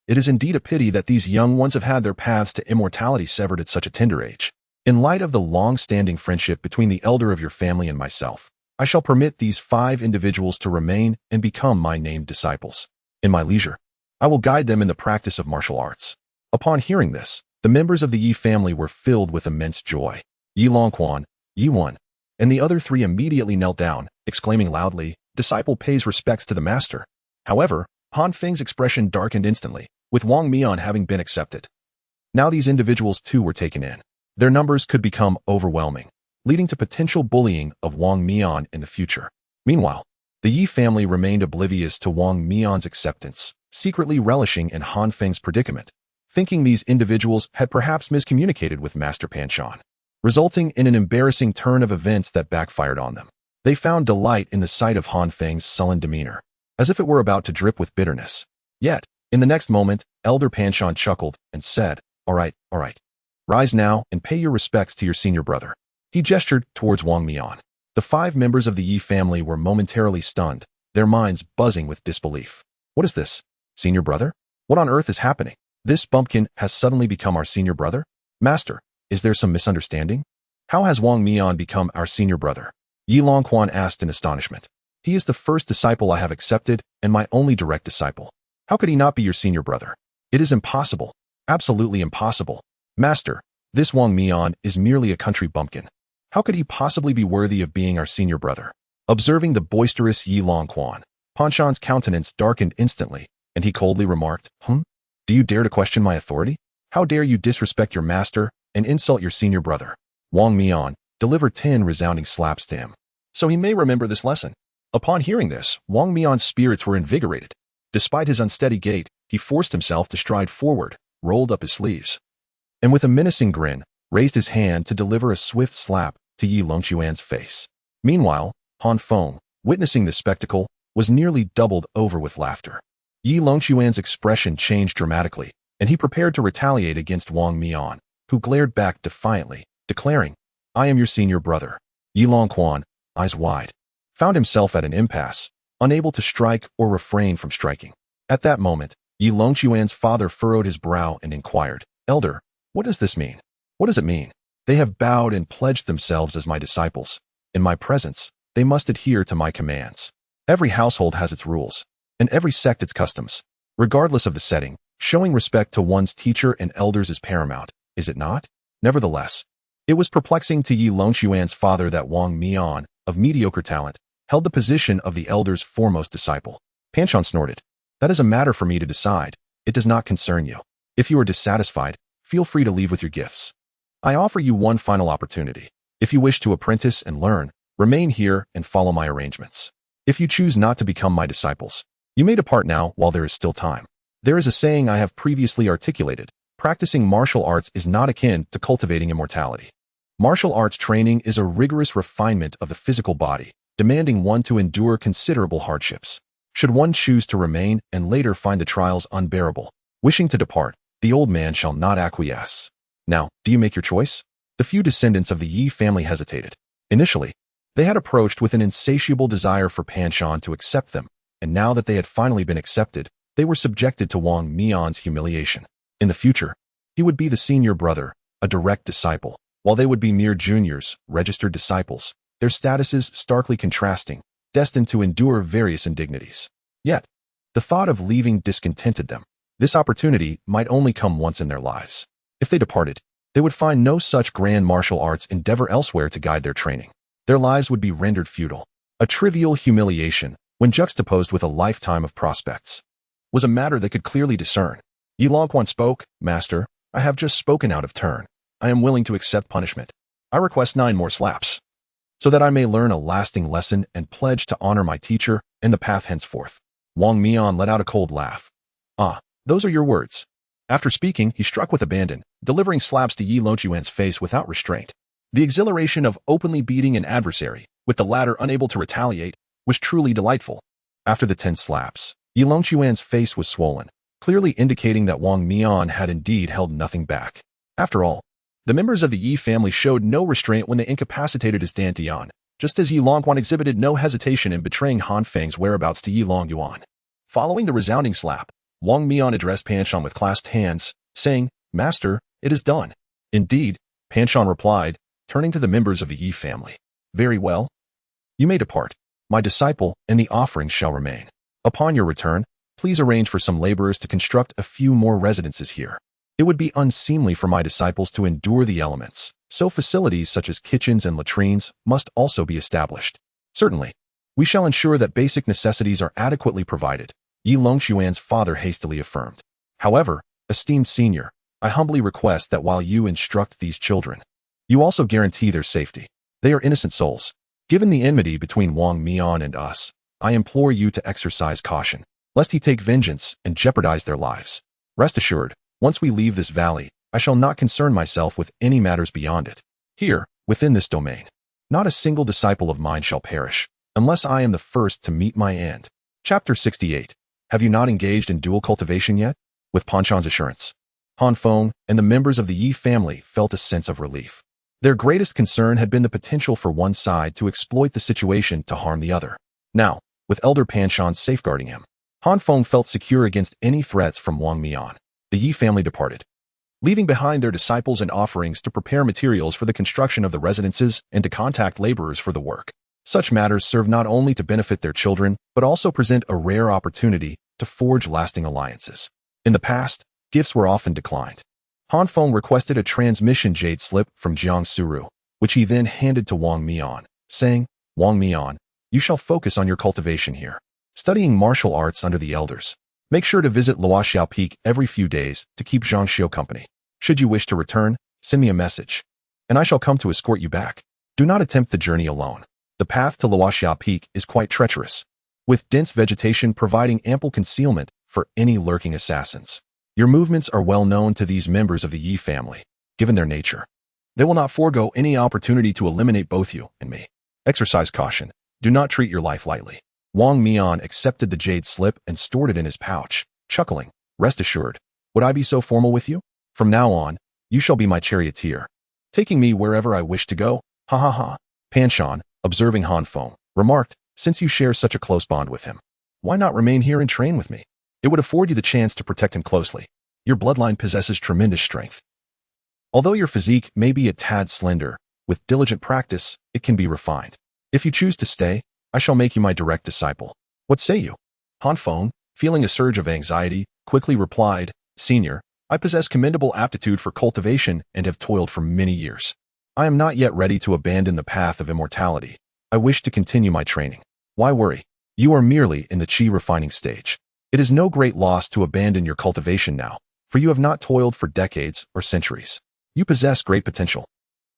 [SPEAKER 1] It is indeed a pity that these young ones have had their paths to immortality severed at such a tender age. In light of the long-standing friendship between the elder of your family and myself, I shall permit these 5 individuals to remain and become my named disciples. In my leisure, I will guide them in the practice of martial arts. Upon hearing this, the members of the Yi family were filled with immense joy. Yi Longquan, Yi Wan, and the other 3 immediately knelt down, exclaiming loudly, Disciple pays respects to the master. However, Han Feng's expression darkened instantly, with Wang Mian having been accepted. Now these individuals too were taken in. Their numbers could become overwhelming, leading to potential bullying of Wang Mian in the future. Meanwhile, the Yi family remained oblivious to Wang Mian's acceptance, secretly relishing in Han Feng's predicament, thinking these individuals had perhaps miscommunicated with Master Pan Shan, resulting in an embarrassing turn of events that backfired on them. They found delight in the sight of Han Feng's sullen demeanor, as if it were about to drip with bitterness. Yet, in the next moment, Elder Pan Shan chuckled and said, all right. Rise now and pay your respects to your senior brother. He gestured towards Wang Mian. The 5 members of the Yi family were momentarily stunned, their minds buzzing with disbelief. What is this? Senior brother? What on earth is happening? This bumpkin has suddenly become our senior brother? Master, is there some misunderstanding? How has Wang Mian become our senior brother? Yi Longquan asked in astonishment. He is the first disciple I have accepted and my only direct disciple. How could he not be your senior brother? It is impossible. Absolutely impossible. Master, this Wang Mian is merely a country bumpkin. How could he possibly be worthy of being our senior brother? Observing the boisterous Yi Longquan, Pan Shan's countenance darkened instantly, and he coldly remarked, Do you dare to question my authority? How dare you disrespect your master and insult your senior brother? Wang Mian delivered 10 resounding slaps to him, so he may remember this lesson. Upon hearing this, Wang Mian's spirits were invigorated. Despite his unsteady gait, he forced himself to stride forward, rolled up his sleeves, and with a menacing grin, raised his hand to deliver a swift slap to Yi Longquan's face. Meanwhile, Feng, witnessing the spectacle, was nearly doubled over with laughter. Yi Longquan's expression changed dramatically, and he prepared to retaliate against Wang Mian, who glared back defiantly, declaring, I am your senior brother. Yi Longquan, eyes wide, found himself at an impasse, unable to strike or refrain from striking. At that moment, Yi Longquan's father furrowed his brow and inquired, Elder, what does this mean? What does it mean? They have bowed and pledged themselves as my disciples. In my presence, they must adhere to my commands. Every household has its rules, and every sect its customs. Regardless of the setting, showing respect to one's teacher and elders is paramount, is it not? Nevertheless, it was perplexing to Yi Longquan's father that Wang Mian, of mediocre talent, held the position of the elder's foremost disciple. Pan Shan snorted. That is a matter for me to decide. It does not concern you. If you are dissatisfied, feel free to leave with your gifts. I offer you one final opportunity. If you wish to apprentice and learn, remain here and follow my arrangements. If you choose not to become my disciples, you may depart now while there is still time. There is a saying I have previously articulated. Practicing martial arts is not akin to cultivating immortality. Martial arts training is a rigorous refinement of the physical body, demanding one to endure considerable hardships. Should one choose to remain and later find the trials unbearable, wishing to depart, the old man shall not acquiesce. Now, do you make your choice? The few descendants of the Yi family hesitated. Initially, they had approached with an insatiable desire for Pan Shan to accept them, and now that they had finally been accepted, they were subjected to Wang Mian's humiliation. In the future, he would be the senior brother, a direct disciple, while they would be mere juniors, registered disciples, their statuses starkly contrasting, destined to endure various indignities. Yet, the thought of leaving discontented them. This opportunity might only come once in their lives. If they departed, they would find no such grand martial arts endeavor elsewhere to guide their training. Their lives would be rendered futile. A trivial humiliation, when juxtaposed with a lifetime of prospects, was a matter they could clearly discern. Yi Longquan spoke, Master, I have just spoken out of turn. I am willing to accept punishment. I request 9 more slaps, so that I may learn a lasting lesson and pledge to honor my teacher and the path henceforth. Wang Mian let out a cold laugh. Ah, those are your words. After speaking, he struck with abandon, delivering slaps to Yi Longquan's face without restraint. The exhilaration of openly beating an adversary, with the latter unable to retaliate, was truly delightful. After the 10 slaps, Yi Longquan's face was swollen, clearly indicating that Wang Mian had indeed held nothing back. After all, the members of the Yi family showed no restraint when they incapacitated his Dantian, just as Yi Longquan exhibited no hesitation in betraying Han Feng's whereabouts to Yi Longyuan. Following the resounding slap, Wang Mian addressed Pan Shan with clasped hands, saying, Master, it is done. Indeed, Pan Shan replied, turning to the members of the Yi family. Very well. You may depart. My disciple and the offerings shall remain. Upon your return, please arrange for some laborers to construct a few more residences here. It would be unseemly for my disciples to endure the elements, so facilities such as kitchens and latrines must also be established. Certainly, we shall ensure that basic necessities are adequately provided, Yi Longquan's father hastily affirmed. However, esteemed senior, I humbly request that while you instruct these children, you also guarantee their safety. They are innocent souls. Given the enmity between Wang Mian and us, I implore you to exercise caution, lest he take vengeance and jeopardize their lives. Rest assured, once we leave this valley, I shall not concern myself with any matters beyond it. Here, within this domain, not a single disciple of mine shall perish, unless I am the first to meet my end. Chapter 68. Have you not engaged in dual cultivation yet? With Pan Shan's assurance, Han Feng and the members of the Yi family felt a sense of relief. Their greatest concern had been the potential for one side to exploit the situation to harm the other. Now, with Elder Pan Shan safeguarding him, Han Feng felt secure against any threats from Wang Mian. The Yi family departed, leaving behind their disciples and offerings to prepare materials for the construction of the residences and to contact laborers for the work. Such matters serve not only to benefit their children, but also present a rare opportunity to forge lasting alliances. In the past, gifts were often declined. Han Feng requested a transmission jade slip from Jiang Suru, which he then handed to Wang Mian, saying, Wang Mian, you shall focus on your cultivation here, studying martial arts under the elders. Make sure to visit Luoxiao Peak every few days to keep Zhang Xiu company. Should you wish to return, send me a message, and I shall come to escort you back. Do not attempt the journey alone. The path to Luoxiao Peak is quite treacherous, with dense vegetation providing ample concealment for any lurking assassins. Your movements are well known to these members of the Yi family, given their nature. They will not forego any opportunity to eliminate both you and me. Exercise caution. Do not treat your life lightly. Wang Mian accepted the jade slip and stored it in his pouch, chuckling. Rest assured, would I be so formal with you? From now on, you shall be my charioteer, taking me wherever I wish to go. Ha ha ha. Pan Shan, observing Han Feng, remarked, since you share such a close bond with him, why not remain here and train with me? It would afford you the chance to protect him closely. Your bloodline possesses tremendous strength. Although your physique may be a tad slender, with diligent practice, it can be refined. If you choose to stay, I shall make you my direct disciple. What say you? Han Feng, feeling a surge of anxiety, quickly replied, Senior, I possess commendable aptitude for cultivation and have toiled for many years. I am not yet ready to abandon the path of immortality. I wish to continue my training. Why worry? You are merely in the qi refining stage. It is no great loss to abandon your cultivation now, for you have not toiled for decades or centuries. You possess great potential,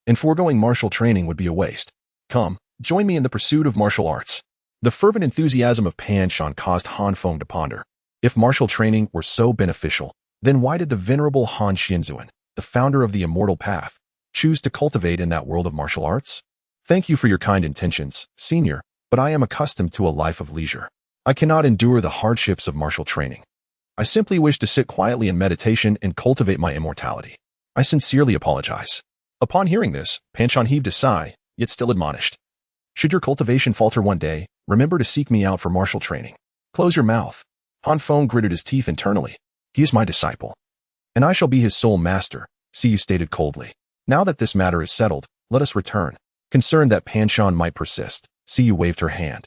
[SPEAKER 1] and foregoing martial training would be a waste. Come, join me in the pursuit of martial arts. The fervent enthusiasm of Pan Shan caused Han Feng to ponder. If martial training were so beneficial, then why did the venerable Han Xianzuan, the founder of the immortal path, choose to cultivate in that world of martial arts? Thank you for your kind intentions, Senior, but I am accustomed to a life of leisure. I cannot endure the hardships of martial training. I simply wish to sit quietly in meditation and cultivate my immortality. I sincerely apologize. Upon hearing this, Pan Shan heaved a sigh, yet still admonished. Should your cultivation falter one day, remember to seek me out for martial training. Close your mouth. Han Feng gritted his teeth internally. He is my disciple, and I shall be his sole master, Siyu stated coldly. Now that this matter is settled, let us return. Concerned that Pan Shan might persist, Siyu waved her hand,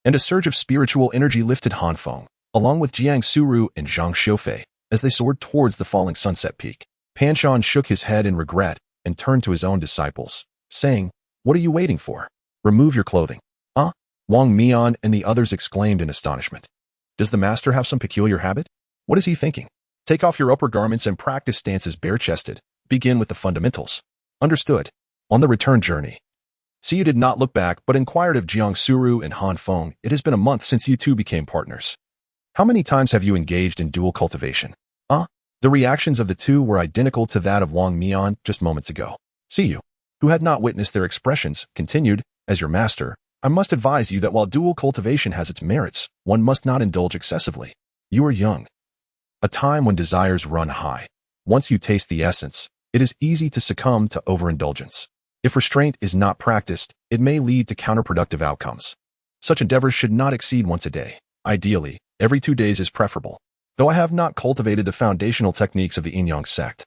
[SPEAKER 1] and a surge of spiritual energy lifted Han Feng, along with Jiang Suru and Zhang Xiufei, as they soared towards the falling sunset peak. Pan Shan shook his head in regret and turned to his own disciples, saying, What are you waiting for? Remove your clothing. Huh? Wang Mian and the others exclaimed in astonishment. Does the master have some peculiar habit? What is he thinking? Take off your upper garments and practice stances bare-chested. Begin with the fundamentals. Understood. On the return journey, Siyu did not look back but inquired of Jiang Suru and Han Feng, It has been a month since you two became partners. How many times have you engaged in dual cultivation? The reactions of the two were identical to that of Wang Mian just moments ago. Siyu, who had not witnessed their expressions, continued, As your master, I must advise you that while dual cultivation has its merits, one must not indulge excessively. You are young, a time when desires run high. Once you taste the essence, it is easy to succumb to overindulgence. If restraint is not practiced, it may lead to counterproductive outcomes. Such endeavors should not exceed once a day. Ideally, every 2 days is preferable. Though I have not cultivated the foundational techniques of the Yin-Yang sect,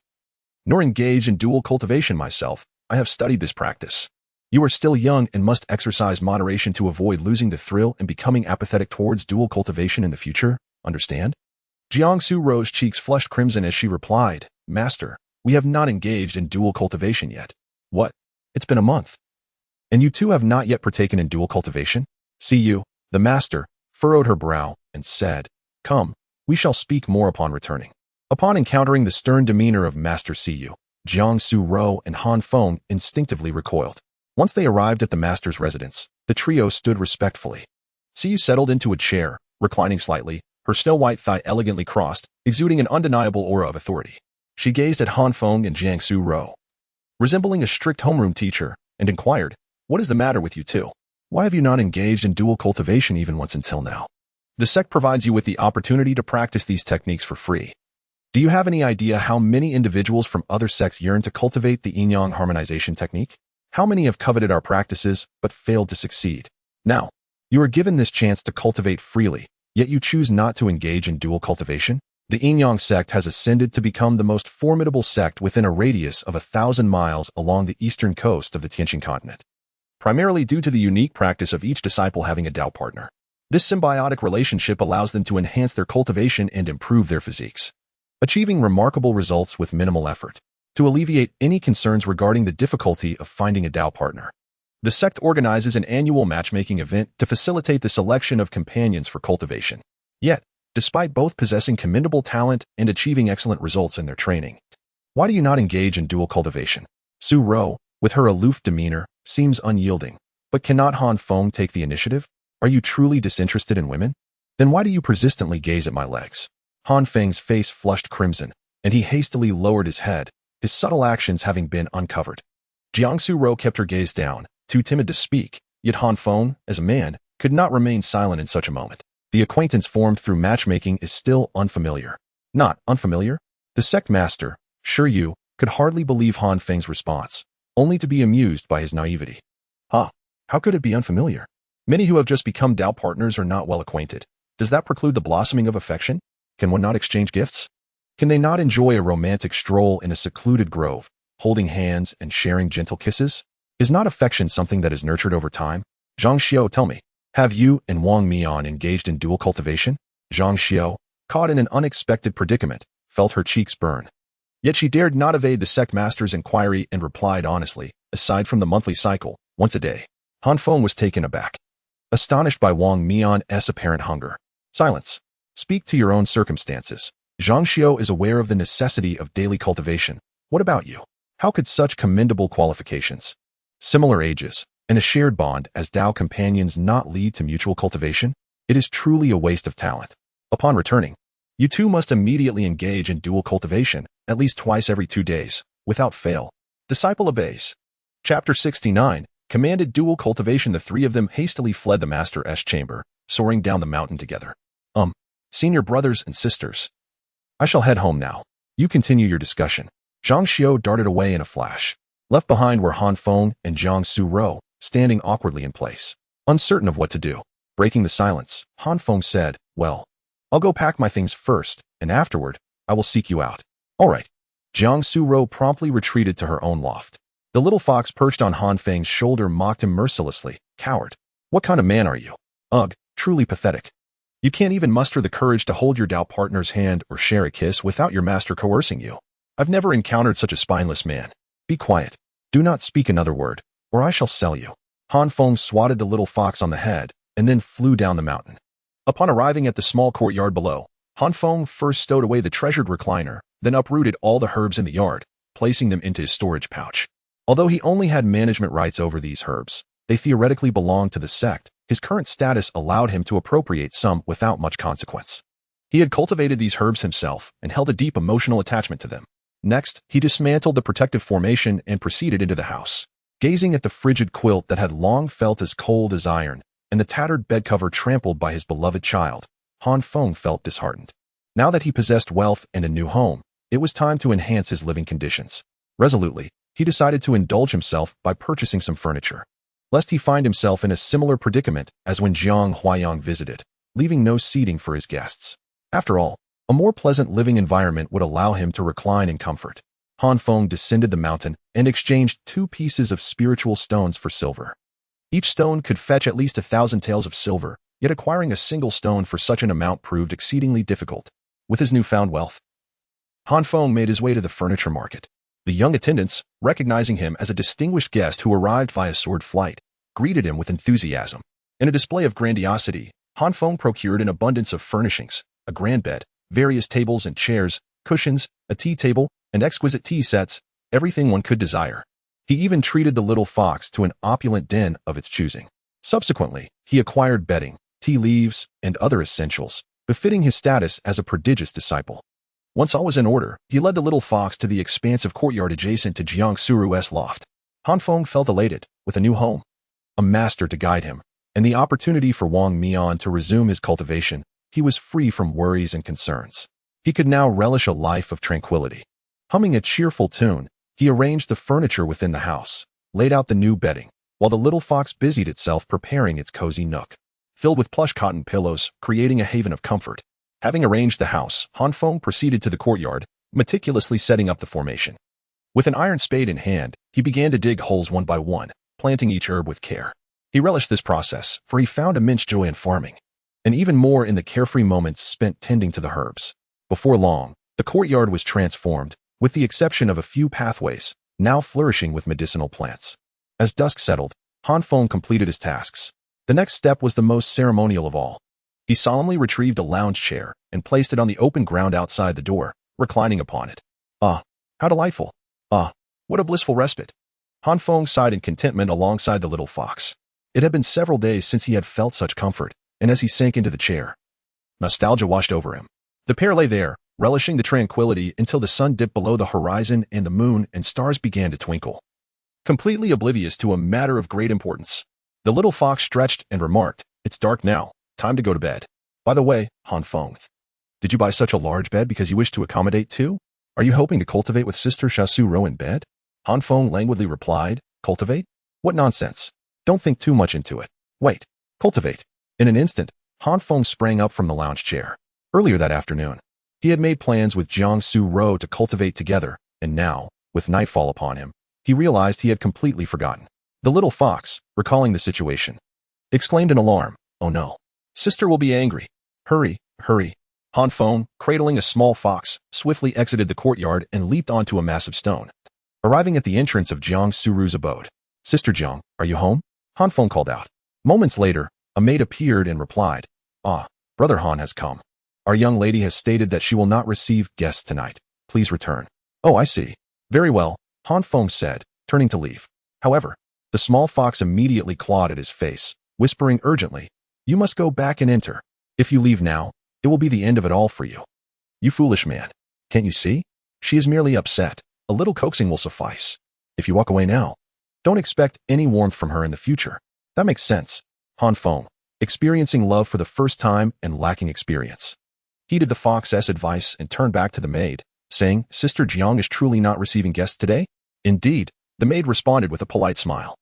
[SPEAKER 1] nor engaged in dual cultivation myself, I have studied this practice. You are still young and must exercise moderation to avoid losing the thrill and becoming apathetic towards dual cultivation in the future. Understand? Jiang Suru's cheeks flushed crimson as she replied, Master, we have not engaged in dual cultivation yet. What? It's been a month. And you two have not yet partaken in dual cultivation? Siyu, the master, furrowed her brow and said, Come, we shall speak more upon returning. Upon encountering the stern demeanor of Master Siyu, Jiang Suru and Han Feng instinctively recoiled. Once they arrived at the master's residence, the trio stood respectfully. Siyu settled into a chair, reclining slightly, her snow-white thigh elegantly crossed, exuding an undeniable aura of authority. She gazed at Han Feng and Jiang Suru, resembling a strict homeroom teacher, and inquired, What is the matter with you two? Why have you not engaged in dual cultivation even once until now? The sect provides you with the opportunity to practice these techniques for free. Do you have any idea how many individuals from other sects yearn to cultivate the yin-yang harmonization technique? How many have coveted our practices but failed to succeed? Now, you are given this chance to cultivate freely, yet you choose not to engage in dual cultivation? The yin-yang sect has ascended to become the most formidable sect within a radius of 1,000 miles along the eastern coast of the Tianqing continent. primarily due to the unique practice of each disciple having a Tao partner. This symbiotic relationship allows them to enhance their cultivation and improve their physiques, achieving remarkable results with minimal effort. To alleviate any concerns regarding the difficulty of finding a Tao partner, the sect organizes an annual matchmaking event to facilitate the selection of companions for cultivation. Yet, despite both possessing commendable talent and achieving excellent results in their training, why do you not engage in dual cultivation? Su Ro, with her aloof demeanor, seems unyielding. But cannot Han Feng take the initiative? Are you truly disinterested in women? Then why do you persistently gaze at my legs? Han Feng's face flushed crimson, and he hastily lowered his head, his subtle actions having been uncovered. Jiangsu Ro kept her gaze down, too timid to speak, yet Han Feng, as a man, could not remain silent in such a moment. The acquaintance formed through matchmaking is still unfamiliar. Not unfamiliar? The sect master, Shi Yu, could hardly believe Han Feng's response, only to be amused by his naivety. How could it be unfamiliar? Many who have just become Tao partners are not well acquainted. Does that preclude the blossoming of affection? Can one not exchange gifts? Can they not enjoy a romantic stroll in a secluded grove, holding hands and sharing gentle kisses? Is not affection something that is nurtured over time? Zhang Xiao, tell me, have you and Wang Mian engaged in dual cultivation? Zhang Xiao, caught in an unexpected predicament, felt her cheeks burn. Yet she dared not evade the sect master's inquiry and replied honestly, aside from the monthly cycle, once a day. Han Feng was taken aback, astonished by Wang Mian's apparent hunger. Silence. Speak to your own circumstances. Zhang Xiao is aware of the necessity of daily cultivation. What about you? How could such commendable qualifications, similar ages, and a shared bond as Tao companions not lead to mutual cultivation? It is truly a waste of talent. Upon returning, you two must immediately engage in dual cultivation, at least twice every 2 days, without fail. Disciple obeys. Chapter 69. Commanded dual cultivation. The three of them hastily fled the master's chamber, soaring down the mountain together. Senior brothers and sisters. I shall head home now. You continue your discussion. Zhang Xiao darted away in a flash. Left behind were Han Feng and Jiangsu Ro, standing awkwardly in place, uncertain of what to do. Breaking the silence, Han Feng said, well, I'll go pack my things first, and afterward, I will seek you out. All right. Jiangsu Ro promptly retreated to her own loft. The little fox perched on Han Feng's shoulder mocked him mercilessly. Coward. What kind of man are you? Ugh, truly pathetic. You can't even muster the courage to hold your Tao partner's hand or share a kiss without your master coercing you. I've never encountered such a spineless man. Be quiet. Do not speak another word, or I shall sell you. Han Feng swatted the little fox on the head, and then flew down the mountain. Upon arriving at the small courtyard below, Han Feng first stowed away the treasured recliner, then uprooted all the herbs in the yard, placing them into his storage pouch. Although he only had management rights over these herbs, they theoretically belonged to the sect. His current status allowed him to appropriate some without much consequence. He had cultivated these herbs himself and held a deep emotional attachment to them. Next, he dismantled the protective formation and proceeded into the house. Gazing at the frigid quilt that had long felt as cold as iron, and the tattered bedcover trampled by his beloved child, Han Feng felt disheartened. Now that he possessed wealth and a new home, it was time to enhance his living conditions. Resolutely, he decided to indulge himself by purchasing some furniture, lest he find himself in a similar predicament as when Jiang Huayang visited, leaving no seating for his guests. After all, a more pleasant living environment would allow him to recline in comfort. Han Feng descended the mountain and exchanged 2 pieces of spiritual stones for silver. Each stone could fetch at least 1,000 taels of silver, yet acquiring a single stone for such an amount proved exceedingly difficult. With his newfound wealth, Han Feng made his way to the furniture market. The young attendants, recognizing him as a distinguished guest who arrived via sword flight, greeted him with enthusiasm. In a display of grandiosity, Han Feng procured an abundance of furnishings, a grand bed, various tables and chairs, cushions, a tea table, and exquisite tea sets, everything one could desire. He even treated the little fox to an opulent den of its choosing. Subsequently, he acquired bedding, tea leaves, and other essentials, befitting his status as a prodigious disciple. Once all was in order, he led the little fox to the expansive courtyard adjacent to Jiangsu Ro's loft. Han Feng felt elated, with a new home, a master to guide him, and the opportunity for Wang Mian to resume his cultivation. He was free from worries and concerns. He could now relish a life of tranquility. Humming a cheerful tune, he arranged the furniture within the house, laid out the new bedding, while the little fox busied itself preparing its cozy nook, filled with plush cotton pillows, creating a haven of comfort. Having arranged the house, Han Feng proceeded to the courtyard, meticulously setting up the formation. With an iron spade in hand, he began to dig holes one by one, planting each herb with care. He relished this process, for he found immense joy in farming, and even more in the carefree moments spent tending to the herbs. Before long, the courtyard was transformed, with the exception of a few pathways, now flourishing with medicinal plants. As dusk settled, Feng completed his tasks. The next step was the most ceremonial of all. He solemnly retrieved a lounge chair and placed it on the open ground outside the door, reclining upon it. Ah, how delightful! Ah, what a blissful respite! Feng sighed in contentment alongside the little fox. It had been several days since he had felt such comfort, and as he sank into the chair, nostalgia washed over him. The pair lay there, relishing the tranquility until the sun dipped below the horizon and the moon and stars began to twinkle. Completely oblivious to a matter of great importance, the little fox stretched and remarked, "It's dark now. Time to go to bed. By the way, Feng, did you buy such a large bed because you wish to accommodate two? Are you hoping to cultivate with Sister Shasuro in bed?" Feng languidly replied, "Cultivate? What nonsense. Don't think too much into it. Wait, cultivate." In an instant, Feng sprang up from the lounge chair. Earlier that afternoon, he had made plans with Jiang Su-ro to cultivate together, and now, with nightfall upon him, he realized he had completely forgotten. The little fox, recalling the situation, exclaimed in alarm, "Oh no. Sister will be angry. Hurry, hurry." Feng, cradling a small fox, swiftly exited the courtyard and leaped onto a massive stone. Arriving at the entrance of Jiang Suru's abode, "Sister Jiang, are you home?" Feng called out. Moments later, a maid appeared and replied, "Ah, Brother Han has come. Our young lady has stated that she will not receive guests tonight. Please return." "Oh, I see. Very well," Feng said, turning to leave. However, the small fox immediately clawed at his face, whispering urgently, "You must go back and enter. If you leave now, it will be the end of it all for you. You foolish man. Can't you see? She is merely upset. A little coaxing will suffice. If you walk away now, don't expect any warmth from her in the future." "That makes sense." Feng, experiencing love for the first time and lacking experience, heeded the fox's advice and turned back to the maid, saying, "Sister Jiang is truly not receiving guests today?" "Indeed," the maid responded with a polite smile.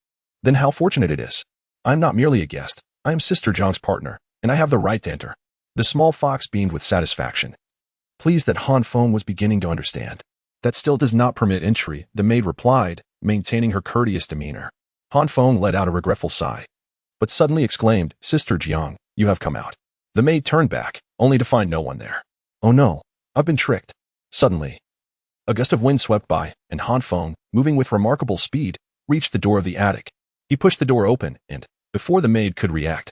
[SPEAKER 1] "Then how fortunate it is. I am not merely a guest. I am Sister Jiang's partner, and I have the right to enter." The small fox beamed with satisfaction, pleased that Feng was beginning to understand. "That still does not permit entry," the maid replied, maintaining her courteous demeanor. Feng let out a regretful sigh, but suddenly exclaimed, "Sister Jiang, you have come out." The maid turned back, only to find no one there. "Oh no, I've been tricked." Suddenly, a gust of wind swept by, and Feng, moving with remarkable speed, reached the door of the attic. He pushed the door open and, before the maid could react,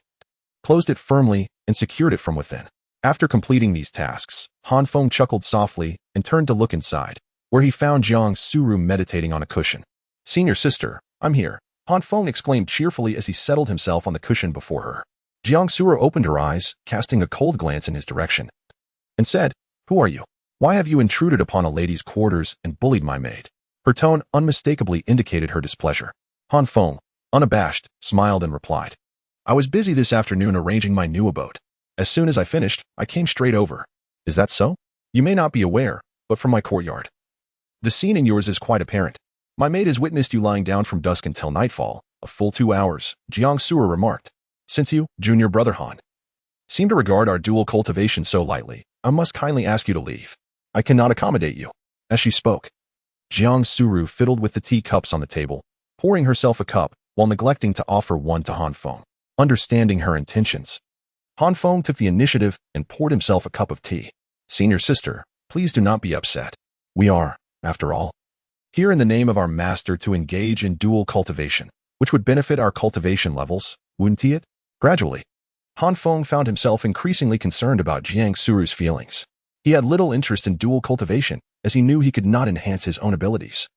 [SPEAKER 1] closed it firmly and secured it from within. After completing these tasks, Feng chuckled softly and turned to look inside, where he found Jiang Suru meditating on a cushion. "Senior sister, I'm here," Feng exclaimed cheerfully as he settled himself on the cushion before her. Jiang Suru opened her eyes, casting a cold glance in his direction, and said, "Who are you? Why have you intruded upon a lady's quarters and bullied my maid?" Her tone unmistakably indicated her displeasure. Feng, unabashed, smiled and replied, "I was busy this afternoon arranging my new abode. As soon as I finished, I came straight over." "Is that so? You may not be aware, but from my courtyard, the scene in yours is quite apparent. My maid has witnessed you lying down from dusk until nightfall, a full 2 hours," Jiang Suru remarked. "Since you, Junior Brother Han, seem to regard our dual cultivation so lightly, I must kindly ask you to leave. I cannot accommodate you." As she spoke, Jiang Suru fiddled with the tea cups on the table, pouring herself a cup while neglecting to offer one to Feng. Understanding her intentions, Feng took the initiative and poured himself a cup of tea. "Senior sister, please do not be upset. We are, after all, here in the name of our master to engage in dual cultivation, which would benefit our cultivation levels, wouldn't it?" Gradually, Feng found himself increasingly concerned about Jiang Suru's feelings. He had little interest in dual cultivation, as he knew he could not enhance his own abilities.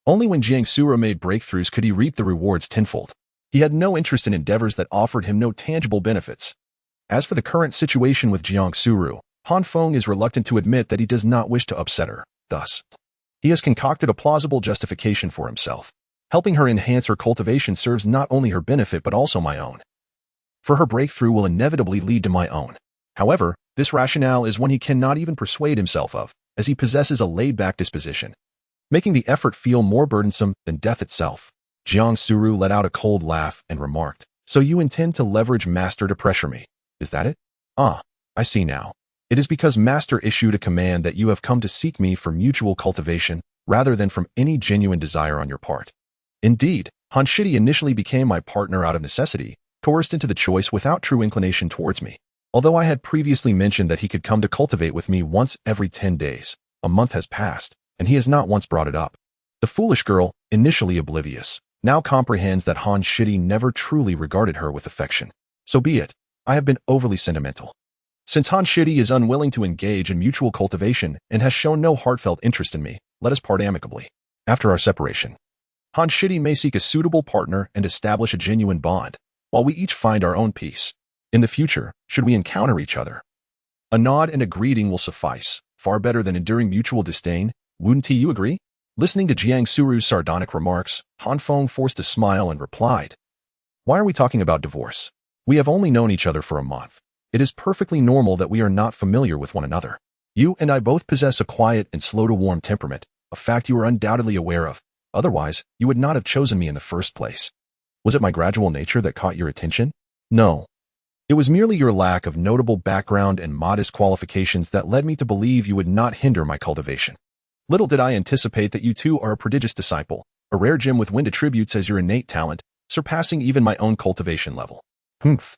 [SPEAKER 1] Only when Jiang Suru made breakthroughs could he reap the rewards tenfold. He had no interest in endeavors that offered him no tangible benefits. As for the current situation with Jiang Suru, Feng is reluctant to admit that he does not wish to upset her. Thus, he has concocted a plausible justification for himself. Helping her enhance her cultivation serves not only her benefit but also my own. For her breakthrough will inevitably lead to my own. However, this rationale is one he cannot even persuade himself of, as he possesses a laid-back disposition, making the effort feel more burdensome than death itself. Jiang Suru let out a cold laugh and remarked, "So you intend to leverage Master to pressure me, is that it?" "Ah, I see now. It is because Master issued a command that you have come to seek me for mutual cultivation rather than from any genuine desire on your part." "Indeed," Han Shidi initially became my partner out of necessity, coerced into the choice without true inclination towards me. Although I had previously mentioned that he could come to cultivate with me once every 10 days, a month has passed, and he has not once brought it up. The foolish girl, initially oblivious, now comprehends that Han Shidi never truly regarded her with affection. So be it, I have been overly sentimental. Since Han Shidi is unwilling to engage in mutual cultivation and has shown no heartfelt interest in me, let us part amicably. After our separation, Han Shidi may seek a suitable partner and establish a genuine bond, while we each find our own peace. In the future, should we encounter each other, a nod and a greeting will suffice, far better than enduring mutual disdain. Wouldn't you agree? Listening to Jiang Suru's sardonic remarks, Han Feng forced a smile and replied, "Why are we talking about divorce? We have only known each other for a month. It is perfectly normal that we are not familiar with one another. You and I both possess a quiet and slow-to-warm temperament, a fact you are undoubtedly aware of. Otherwise, you would not have chosen me in the first place. Was it my gradual nature that caught your attention? No. It was merely your lack of notable background and modest qualifications that led me to believe you would not hinder my cultivation. Little did I anticipate that you too are a prodigious disciple, a rare gem with wind attributes as your innate talent, surpassing even my own cultivation level. Humph.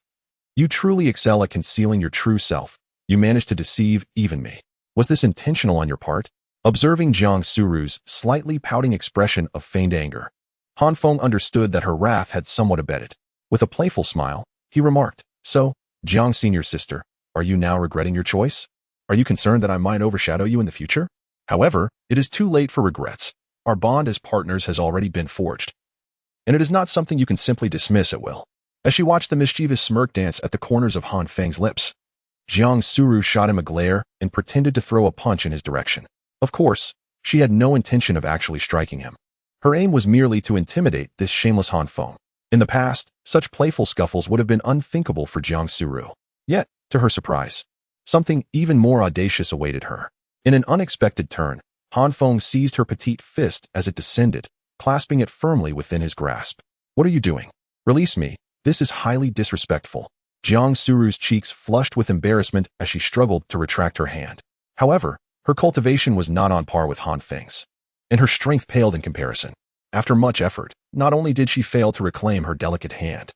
[SPEAKER 1] You truly excel at concealing your true self. You managed to deceive even me. Was this intentional on your part?" Observing Jiang Suru's slightly pouting expression of feigned anger, Han Feng understood that her wrath had somewhat abated. With a playful smile, he remarked, "So, Jiang Senior's sister, are you now regretting your choice? Are you concerned that I might overshadow you in the future? However, it is too late for regrets. Our bond as partners has already been forged, and it is not something you can simply dismiss at will." As she watched the mischievous smirk dance at the corners of Han Feng's lips, Jiang Suru shot him a glare and pretended to throw a punch in his direction. Of course, she had no intention of actually striking him. Her aim was merely to intimidate this shameless Han Feng. In the past, such playful scuffles would have been unthinkable for Jiang Suru. Yet, to her surprise, something even more audacious awaited her. In an unexpected turn, Han Feng seized her petite fist as it descended, clasping it firmly within his grasp. "What are you doing? Release me. This is highly disrespectful." Jiang Suru's cheeks flushed with embarrassment as she struggled to retract her hand. However, her cultivation was not on par with Han Feng's, and her strength paled in comparison. After much effort, not only did she fail to reclaim her delicate hand,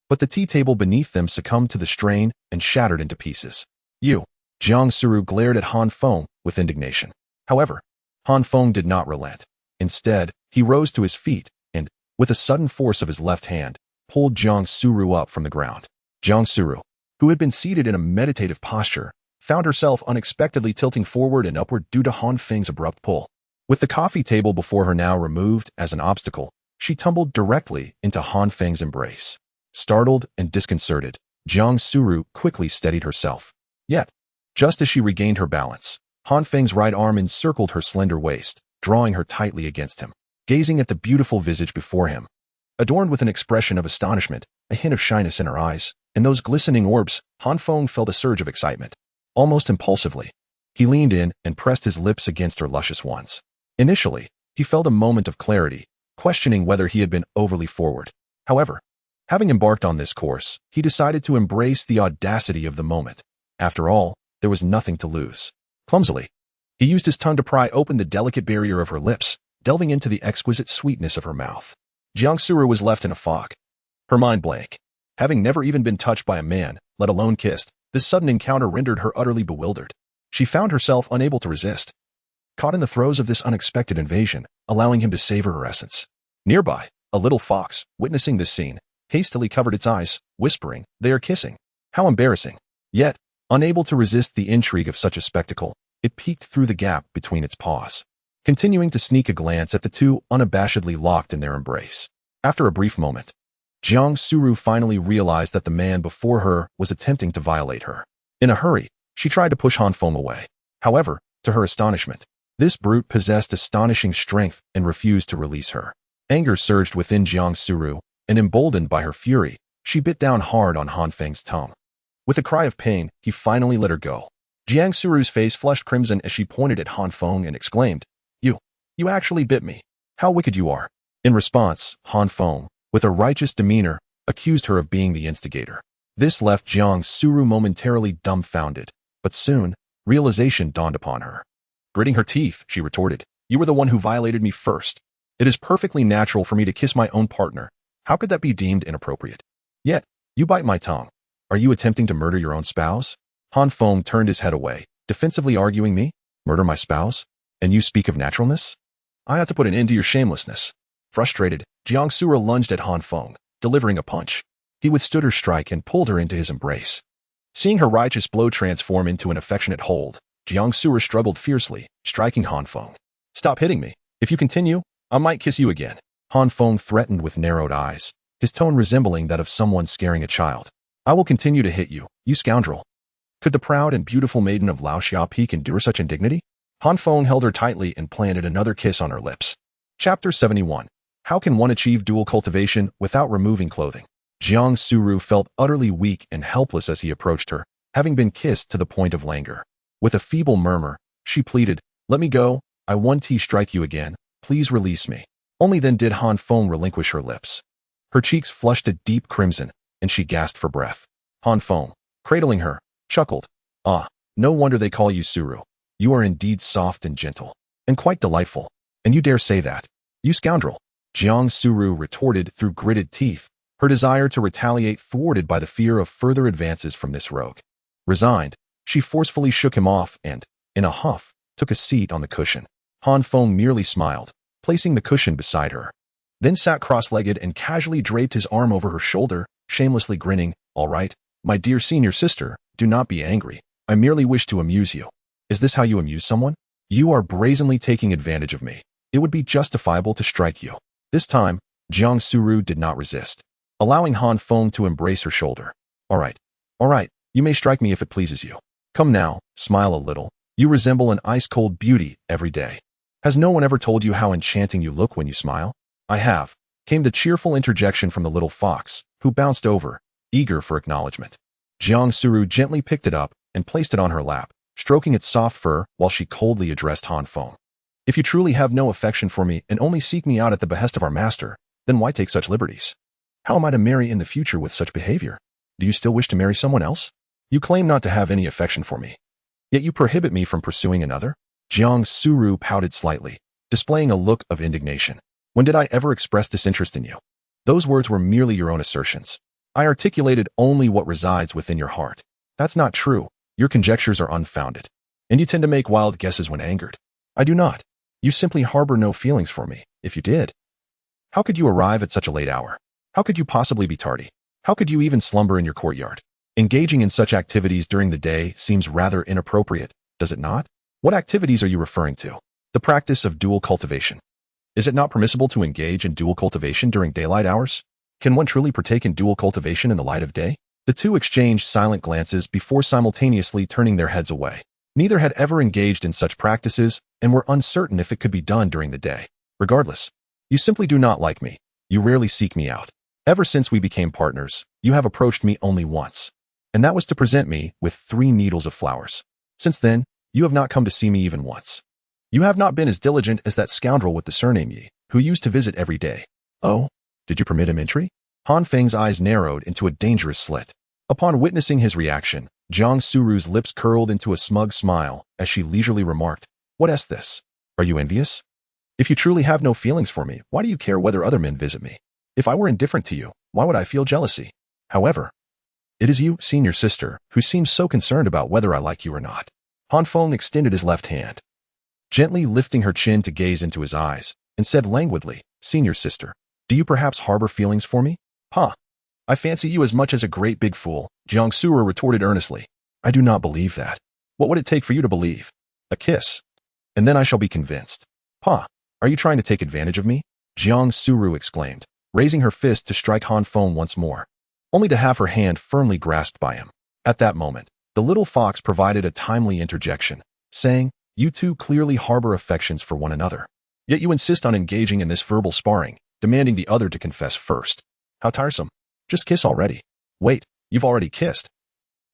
[SPEAKER 1] but the tea table beneath them succumbed to the strain and shattered into pieces. "You!" Jiang Suru glared at Han Feng with indignation. However, Han Feng did not relent. Instead, he rose to his feet and, with a sudden force of his left hand, pulled Jiang Suru up from the ground. Jiang Suru, who had been seated in a meditative posture, found herself unexpectedly tilting forward and upward due to Han Feng's abrupt pull. With the coffee table before her now removed as an obstacle, she tumbled directly into Han Feng's embrace. Startled and disconcerted, Jiang Suru quickly steadied herself. Yet, just as she regained her balance, Han Feng's right arm encircled her slender waist, drawing her tightly against him. Gazing at the beautiful visage before him, adorned with an expression of astonishment, a hint of shyness in her eyes, and those glistening orbs, Han Feng felt a surge of excitement. Almost impulsively, he leaned in and pressed his lips against her luscious ones. Initially, he felt a moment of clarity, questioning whether he had been overly forward. However, having embarked on this course, he decided to embrace the audacity of the moment. After all, there was nothing to lose. Clumsily, he used his tongue to pry open the delicate barrier of her lips, delving into the exquisite sweetness of her mouth. Jiang Suru was left in a fog, her mind blank. Having never even been touched by a man, let alone kissed, this sudden encounter rendered her utterly bewildered. She found herself unable to resist, caught in the throes of this unexpected invasion, allowing him to savor her essence. Nearby, a little fox, witnessing this scene, hastily covered its eyes, whispering, "They are kissing. How embarrassing." Yet, unable to resist the intrigue of such a spectacle, it peeked through the gap between its paws, continuing to sneak a glance at the two unabashedly locked in their embrace. After a brief moment, Jiang Suru finally realized that the man before her was attempting to violate her. In a hurry, she tried to push Han Feng away. However, to her astonishment, this brute possessed astonishing strength and refused to release her. Anger surged within Jiang Suru, and emboldened by her fury, she bit down hard on Han Feng's tongue. With a cry of pain, he finally let her go. Jiang Suru's face flushed crimson as she pointed at Han Feng and exclaimed, You actually bit me. How wicked you are." In response, Han Feng, with a righteous demeanor, accused her of being the instigator. This left Jiang Suru momentarily dumbfounded, but soon, realization dawned upon her. Gritting her teeth, she retorted, "You were the one who violated me first." It is perfectly natural for me to kiss my own partner. How could that be deemed inappropriate? Yet, you bite my tongue. Are you attempting to murder your own spouse? Feng turned his head away, defensively arguing me? Murder my spouse? And you speak of naturalness? I have to put an end to your shamelessness. Frustrated, Sura lunged at Feng, delivering a punch. He withstood her strike and pulled her into his embrace. Seeing her righteous blow transform into an affectionate hold, Sura struggled fiercely, striking Feng. Stop hitting me. If you continue, I might kiss you again. Feng threatened with narrowed eyes, his tone resembling that of someone scaring a child. I will continue to hit you, you scoundrel. Could the proud and beautiful maiden of Lao Xia Peak endure such indignity? Feng held her tightly and planted another kiss on her lips. Chapter 71. How can one achieve dual cultivation without removing clothing? Sura felt utterly weak and helpless as he approached her, having been kissed to the point of languor. With a feeble murmur, she pleaded, "Let me go, I won't strike you again, please release me." Only then did Feng relinquish her lips. Her cheeks flushed a deep crimson, and she gasped for breath. Feng, cradling her, chuckled, "Ah, no wonder they call you Suru. You are indeed soft and gentle, and quite delightful. And you dare say that, you scoundrel." Suru retorted through gritted teeth, her desire to retaliate thwarted by the fear of further advances from this rogue. Resigned, she forcefully shook him off and, in a huff, took a seat on the cushion. Feng merely smiled, placing the cushion beside her, then sat cross-legged and casually draped his arm over her shoulder, shamelessly grinning. "All right, my dear senior sister, do not be angry. I merely wish to amuse you." "Is this how you amuse someone? You are brazenly taking advantage of me. It would be justifiable to strike you." This time, Suru did not resist, allowing Feng to embrace her shoulder. All right, you may strike me if it pleases you. Come now, smile a little. You resemble an ice-cold beauty every day. Has no one ever told you how enchanting you look when you smile? I have, came the cheerful interjection from the little fox, who bounced over, eager for acknowledgement. Suru gently picked it up and placed it on her lap, stroking its soft fur while she coldly addressed Feng. "If you truly have no affection for me and only seek me out at the behest of our master, then why take such liberties? How am I to marry in the future with such behavior? Do you still wish to marry someone else? You claim not to have any affection for me, yet you prohibit me from pursuing another?" Suru pouted slightly, displaying a look of indignation. "When did I ever express disinterest in you? Those words were merely your own assertions. I articulated only what resides within your heart. That's not true. Your conjectures are unfounded, and you tend to make wild guesses when angered. I do not. You simply harbor no feelings for me, if you did. How could you arrive at such a late hour? How could you possibly be tardy? How could you even slumber in your courtyard? Engaging in such activities during the day seems rather inappropriate, does it not? What activities are you referring to? The practice of dual cultivation. Is it not permissible to engage in dual cultivation during daylight hours? Can one truly partake in dual cultivation in the light of day?" The two exchanged silent glances before simultaneously turning their heads away. Neither had ever engaged in such practices and were uncertain if it could be done during the day. "Regardless, you simply do not like me. You rarely seek me out. Ever since we became partners, you have approached me only once, and that was to present me with 3 needles of flowers. Since then, you have not come to see me even once. You have not been as diligent as that scoundrel with the surname Yi, who used to visit every day." "Oh, did you permit him entry?" Feng's eyes narrowed into a dangerous slit. Upon witnessing his reaction, Suru's lips curled into a smug smile as she leisurely remarked, "What is this? Are you envious? If you truly have no feelings for me, why do you care whether other men visit me? If I were indifferent to you, why would I feel jealousy? However, it is you, senior sister, who seems so concerned about whether I like you or not." Feng extended his left hand, gently lifting her chin to gaze into his eyes, and said languidly, "Senior sister, do you perhaps harbor feelings for me?" "Huh. I fancy you as much as a great big fool," Sura retorted earnestly. "I do not believe that. What would it take for you to believe? A kiss, and then I shall be convinced." "Pa, are you trying to take advantage of me?" Suru exclaimed, raising her fist to strike Feng once more, only to have her hand firmly grasped by him. At that moment, the little fox provided a timely interjection, saying, "You two clearly harbor affections for one another. Yet you insist on engaging in this verbal sparring, demanding the other to confess first. How tiresome. Just kiss already. Wait, you've already kissed.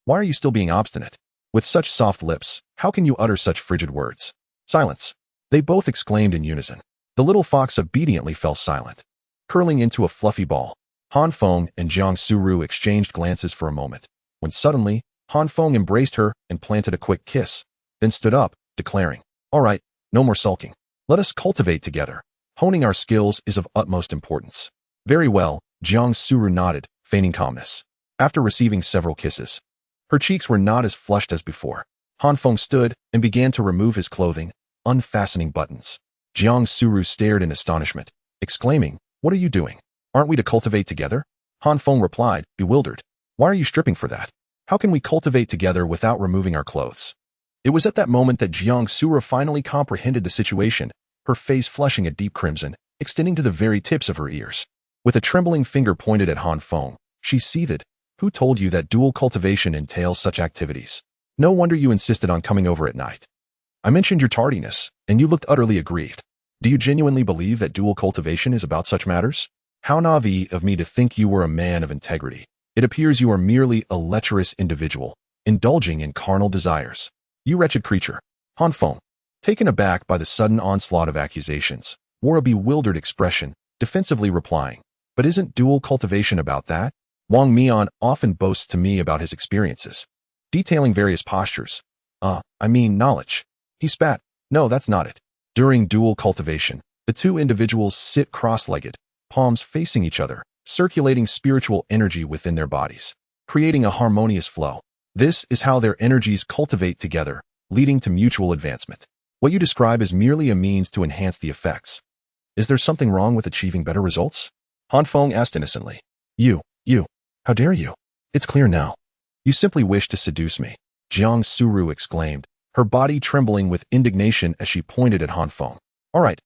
[SPEAKER 1] Why are you still being obstinate? With such soft lips, how can you utter such frigid words?" "Silence," they both exclaimed in unison. The little fox obediently fell silent, curling into a fluffy ball. Feng and Suru exchanged glances for a moment, when suddenly, Feng embraced her and planted a quick kiss, then stood up, declaring, "All right, no more sulking. Let us cultivate together. Honing our skills is of utmost importance. Very well, Jiang Suru nodded, feigning calmness. After receiving several kisses, her cheeks were not as flushed as before. Han Feng stood and began to remove his clothing, unfastening buttons. Jiang Suru stared in astonishment, exclaiming, "What are you doing? Aren't we to cultivate together?" Han Feng replied, bewildered. "Why are you stripping for that? How can we cultivate together without removing our clothes?" It was at that moment that Jiang Suru finally comprehended the situation, her face flushing a deep crimson, extending to the very tips of her ears. With a trembling finger pointed at Han Feng, she seethed, "Who told you that dual cultivation entails such activities? No wonder you insisted on coming over at night. I mentioned your tardiness, and you looked utterly aggrieved. Do you genuinely believe that dual cultivation is about such matters? How naive of me to think you were a man of integrity. It appears you are merely a lecherous individual, indulging in carnal desires. You wretched creature." Han Feng, taken aback by the sudden onslaught of accusations, wore a bewildered expression, defensively replying, "But isn't dual cultivation about that? Wang Mian often boasts to me about his experiences, detailing various postures. Knowledge." He spat. "No, that's not it. During dual cultivation, the two individuals sit cross-legged, palms facing each other, circulating spiritual energy within their bodies, creating a harmonious flow. This is how their energies cultivate together, leading to mutual advancement. What you describe is merely a means to enhance the effects. Is there something wrong with achieving better results?" Han Feng asked innocently. You, how dare you? It's clear now. You simply wish to seduce me," Jiang Suru exclaimed, her body trembling with indignation as she pointed at Han Feng. All right,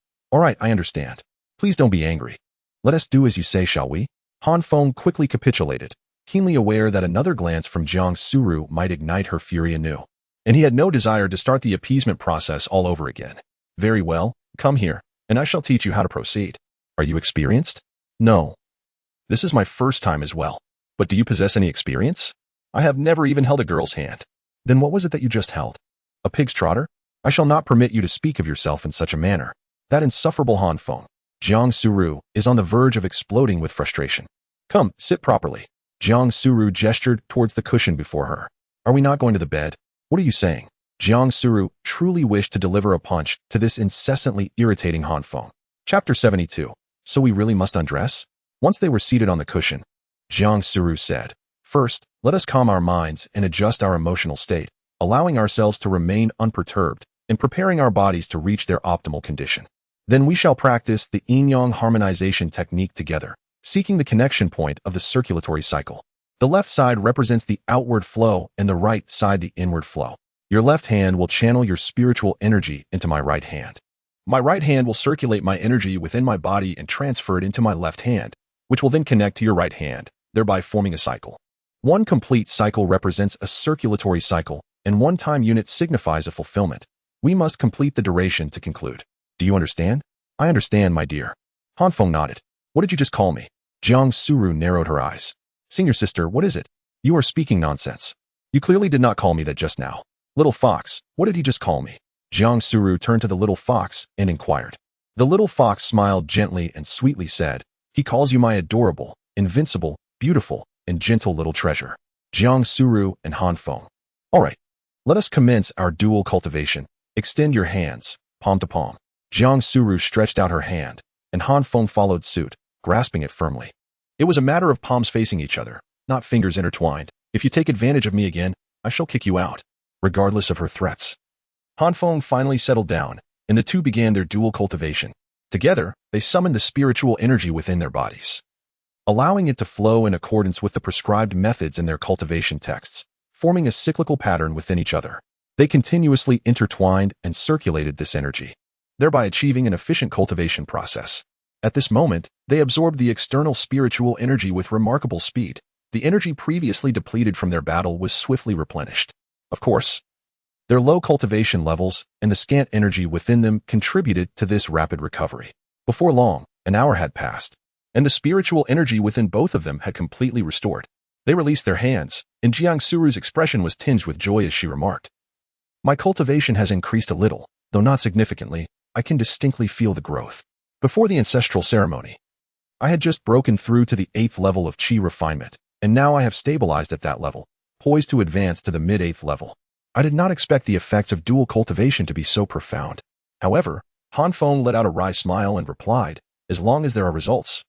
[SPEAKER 1] I understand. Please don't be angry. Let us do as you say, shall we?" Han Feng quickly capitulated, keenly aware that another glance from Jiang Suru might ignite her fury anew. And he had no desire to start the appeasement process all over again. "Very well, come here, and I shall teach you how to proceed. Are you experienced?" "No. This is my first time as well. But do you possess any experience?" "I have never even held a girl's hand." "Then what was it that you just held? A pig's trotter? I shall not permit you to speak of yourself in such a manner." That insufferable Han Feng, Jiang Suru, is on the verge of exploding with frustration. "Come, sit properly." Jiang Suru gestured towards the cushion before her. "Are we not going to the bed? What are you saying?" Jiang Suru truly wished to deliver a punch to this incessantly irritating Han Feng. Chapter 72. So we really must undress? Once they were seated on the cushion, Jiang Suru said, "First, let us calm our minds and adjust our emotional state, allowing ourselves to remain unperturbed and preparing our bodies to reach their optimal condition. Then we shall practice the yin-yang harmonization technique together, seeking the connection point of the circulatory cycle. The left side represents the outward flow and the right side the inward flow. Your left hand will channel your spiritual energy into my right hand. My right hand will circulate my energy within my body and transfer it into my left hand, which will then connect to your right hand, thereby forming a cycle. One complete cycle represents a circulatory cycle, and one time unit signifies a fulfillment. We must complete the duration to conclude. Do you understand?" "I understand, my dear." Han Feng nodded. "What did you just call me?" Jiang Suru narrowed her eyes. "Senior sister, what is it? You are speaking nonsense. You clearly did not call me that just now." "Little fox, what did he just call me?" Jiang Suru turned to the little fox and inquired. The little fox smiled gently and sweetly said, "He calls you my adorable, invincible, beautiful, and gentle little treasure." Jiang Suru and Han Feng. "All right, let us commence our dual cultivation. Extend your hands, palm to palm." Jiang Suru stretched out her hand, and Han Feng followed suit, grasping it firmly. It was a matter of palms facing each other, not fingers intertwined. "If you take advantage of me again, I shall kick you out." Regardless of her threats, Han Feng finally settled down, and the two began their dual cultivation. Together, they summoned the spiritual energy within their bodies, allowing it to flow in accordance with the prescribed methods in their cultivation texts, forming a cyclical pattern within each other. They continuously intertwined and circulated this energy, thereby achieving an efficient cultivation process. At this moment, they absorbed the external spiritual energy with remarkable speed. The energy previously depleted from their battle was swiftly replenished. Of course, their low cultivation levels and the scant energy within them contributed to this rapid recovery. Before long, an hour had passed, and the spiritual energy within both of them had completely restored. They released their hands, and Jiang Suru's expression was tinged with joy as she remarked, "My cultivation has increased a little, though not significantly. I can distinctly feel the growth." Before the ancestral ceremony, I had just broken through to the 8th level of Qi refinement, and now I have stabilized at that level, poised to advance to the mid-8th level. I did not expect the effects of dual cultivation to be so profound. However, Han Feng let out a wry smile and replied, as long as there are results.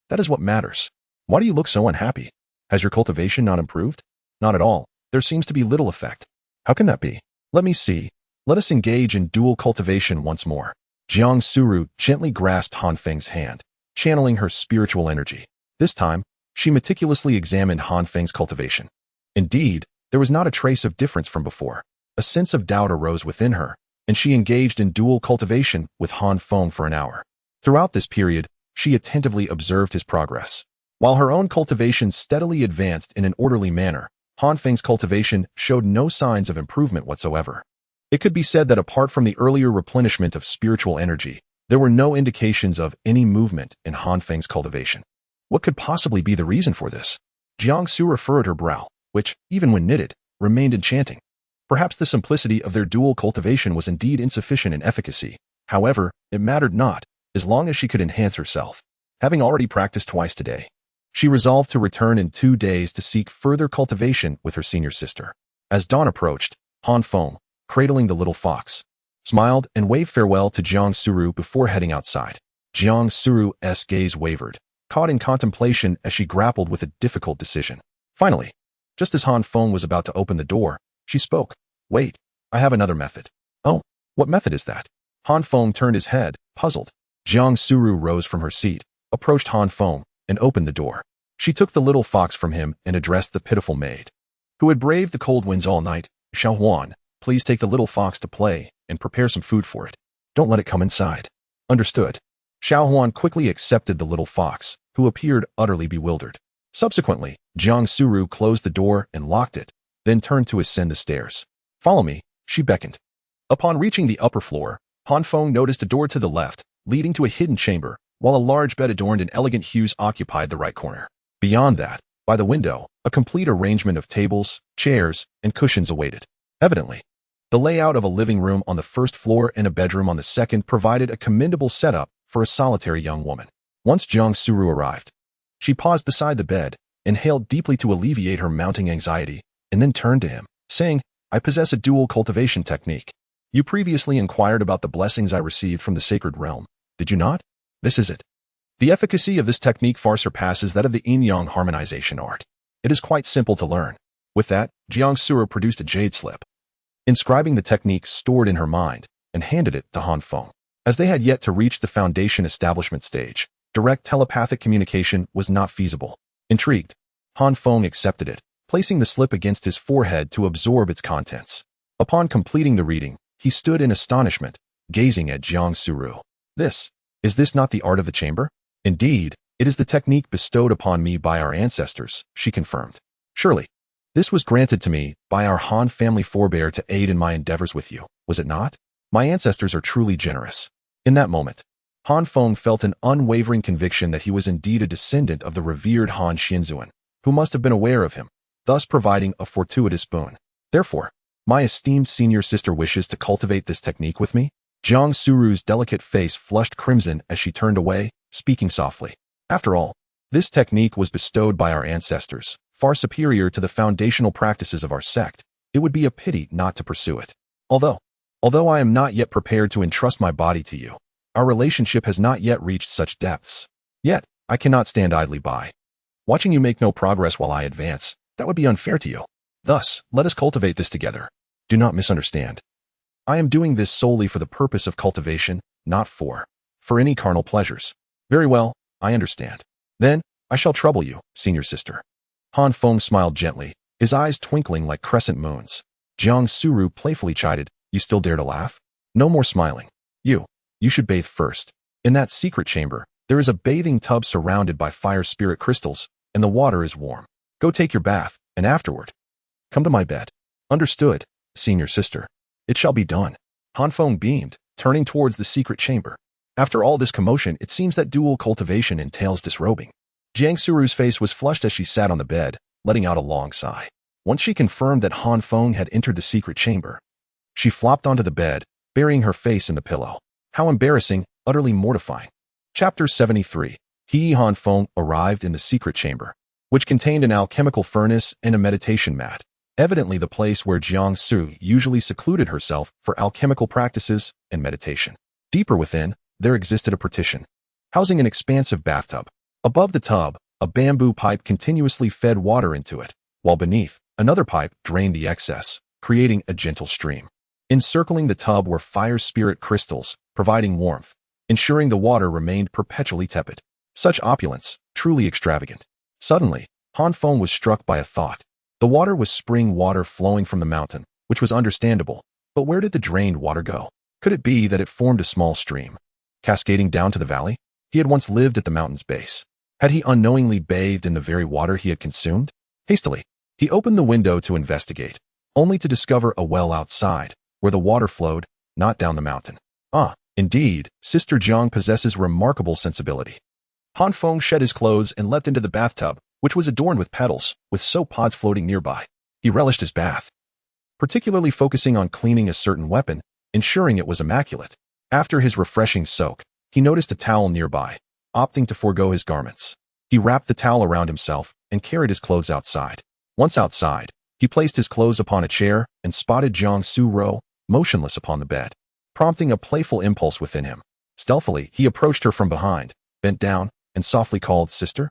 [SPEAKER 1] That is what matters. Why do you look so unhappy? Has your cultivation not improved? Not at all. There seems to be little effect. How can that be? Let me see. Let us engage in dual cultivation once more. Jiang Suru gently grasped Han Feng's hand, channeling her spiritual energy. This time, she meticulously examined Han Feng's cultivation. Indeed, there was not a trace of difference from before. A sense of doubt arose within her, and she engaged in dual cultivation with Han Feng for an hour. Throughout this period, she attentively observed his progress. While her own cultivation steadily advanced in an orderly manner, Han Feng's cultivation showed no signs of improvement whatsoever. It could be said that apart from the earlier replenishment of spiritual energy, there were no indications of any movement in Han Feng's cultivation. What could possibly be the reason for this? Jiang Su furrowed her brow, which, even when knitted, remained enchanting. Perhaps the simplicity of their dual cultivation was indeed insufficient in efficacy. However, it mattered not, as long as she could enhance herself. Having already practiced twice today, she resolved to return in 2 days to seek further cultivation with her senior sister. As dawn approached, Han Feng, cradling the little fox, smiled and waved farewell to Jiang Suru before heading outside. Jiang Suru's gaze wavered, caught in contemplation as she grappled with a difficult decision. Finally, just as Han Feng was about to open the door, she spoke. Wait, I have another method. Oh, what method is that? Han Feng turned his head, puzzled. Jiang Suru rose from her seat, approached Han Feng, and opened the door. She took the little fox from him and addressed the pitiful maid, who had braved the cold winds all night. Xiao Huan, please take the little fox to play and prepare some food for it. Don't let it come inside. Understood. Xiao Huan quickly accepted the little fox, who appeared utterly bewildered. Subsequently, Jiang Suru closed the door and locked it, then turned to ascend the stairs. Follow me, she beckoned. Upon reaching the upper floor, Han Feng noticed a door to the left, leading to a hidden chamber, while a large bed adorned in elegant hues occupied the right corner. Beyond that, by the window, a complete arrangement of tables, chairs, and cushions awaited. Evidently, the layout of a living room on the first floor and a bedroom on the second provided a commendable setup for a solitary young woman. Once Jiang Suru arrived, she paused beside the bed, inhaled deeply to alleviate her mounting anxiety, and then turned to him, saying, I possess a dual cultivation technique. You previously inquired about the blessings I received from the sacred realm, did you not? This is it. The efficacy of this technique far surpasses that of the yin-yang harmonization art. It is quite simple to learn. With that, Jiang Suru produced a jade slip, inscribing the technique stored in her mind, and handed it to Han Feng. As they had yet to reach the foundation establishment stage, direct telepathic communication was not feasible. Intrigued, Han Feng accepted it, placing the slip against his forehead to absorb its contents. Upon completing the reading, he stood in astonishment, gazing at Jiang Suru. Is this not the art of the chamber? Indeed, it is the technique bestowed upon me by our ancestors, she confirmed. Surely, this was granted to me by our Han family forebear to aid in my endeavors with you, was it not? My ancestors are truly generous. In that moment, Han Feng felt an unwavering conviction that he was indeed a descendant of the revered Han Xianzuan, who must have been aware of him, thus providing a fortuitous boon. Therefore, my esteemed senior sister wishes to cultivate this technique with me? Jiang Suru's delicate face flushed crimson as she turned away, speaking softly. After all, this technique was bestowed by our ancestors, far superior to the foundational practices of our sect. It would be a pity not to pursue it. Although I am not yet prepared to entrust my body to you, our relationship has not yet reached such depths. Yet, I cannot stand idly by, watching you make no progress while I advance. That would be unfair to you. Thus, let us cultivate this together. Do not misunderstand. I am doing this solely for the purpose of cultivation, not for any carnal pleasures. Very well, I understand. Then, I shall trouble you, senior sister. Han Feng smiled gently, his eyes twinkling like crescent moons. Jiang Suru playfully chided, you still dare to laugh? No more smiling. You should bathe first. In that secret chamber, there is a bathing tub surrounded by fire spirit crystals, and the water is warm. Go take your bath, and afterward, come to my bed. Understood, senior sister. It shall be done. Han Feng beamed, turning towards the secret chamber. After all this commotion, it seems that dual cultivation entails disrobing. Jiang Suru's face was flushed as she sat on the bed, letting out a long sigh. Once she confirmed that Han Feng had entered the secret chamber, she flopped onto the bed, burying her face in the pillow. How embarrassing, utterly mortifying. Chapter 73. Han Feng arrived in the secret chamber, which contained an alchemical furnace and a meditation mat, evidently the place where Jiang Su usually secluded herself for alchemical practices and meditation. Deeper within, there existed a partition, housing an expansive bathtub. Above the tub, a bamboo pipe continuously fed water into it, while beneath, another pipe drained the excess, creating a gentle stream. Encircling the tub were fire spirit crystals, providing warmth, ensuring the water remained perpetually tepid. Such opulence, truly extravagant. Suddenly, Feng was struck by a thought. The water was spring water flowing from the mountain, which was understandable, but where did the drained water go? Could it be that it formed a small stream, cascading down to the valley? He had once lived at the mountain's base. Had he unknowingly bathed in the very water he had consumed? Hastily, he opened the window to investigate, only to discover a well outside, where the water flowed, not down the mountain. Ah, indeed, Sister Jiang possesses remarkable sensibility. Feng shed his clothes and leapt into the bathtub, which was adorned with petals, with soap pods floating nearby. He relished his bath, particularly focusing on cleaning a certain weapon, ensuring it was immaculate. After his refreshing soak, he noticed a towel nearby, opting to forego his garments. He wrapped the towel around himself and carried his clothes outside. Once outside, he placed his clothes upon a chair and spotted Jiang Su-ro, motionless upon the bed, prompting a playful impulse within him. Stealthily, he approached her from behind, bent down, and softly called, "Sister?"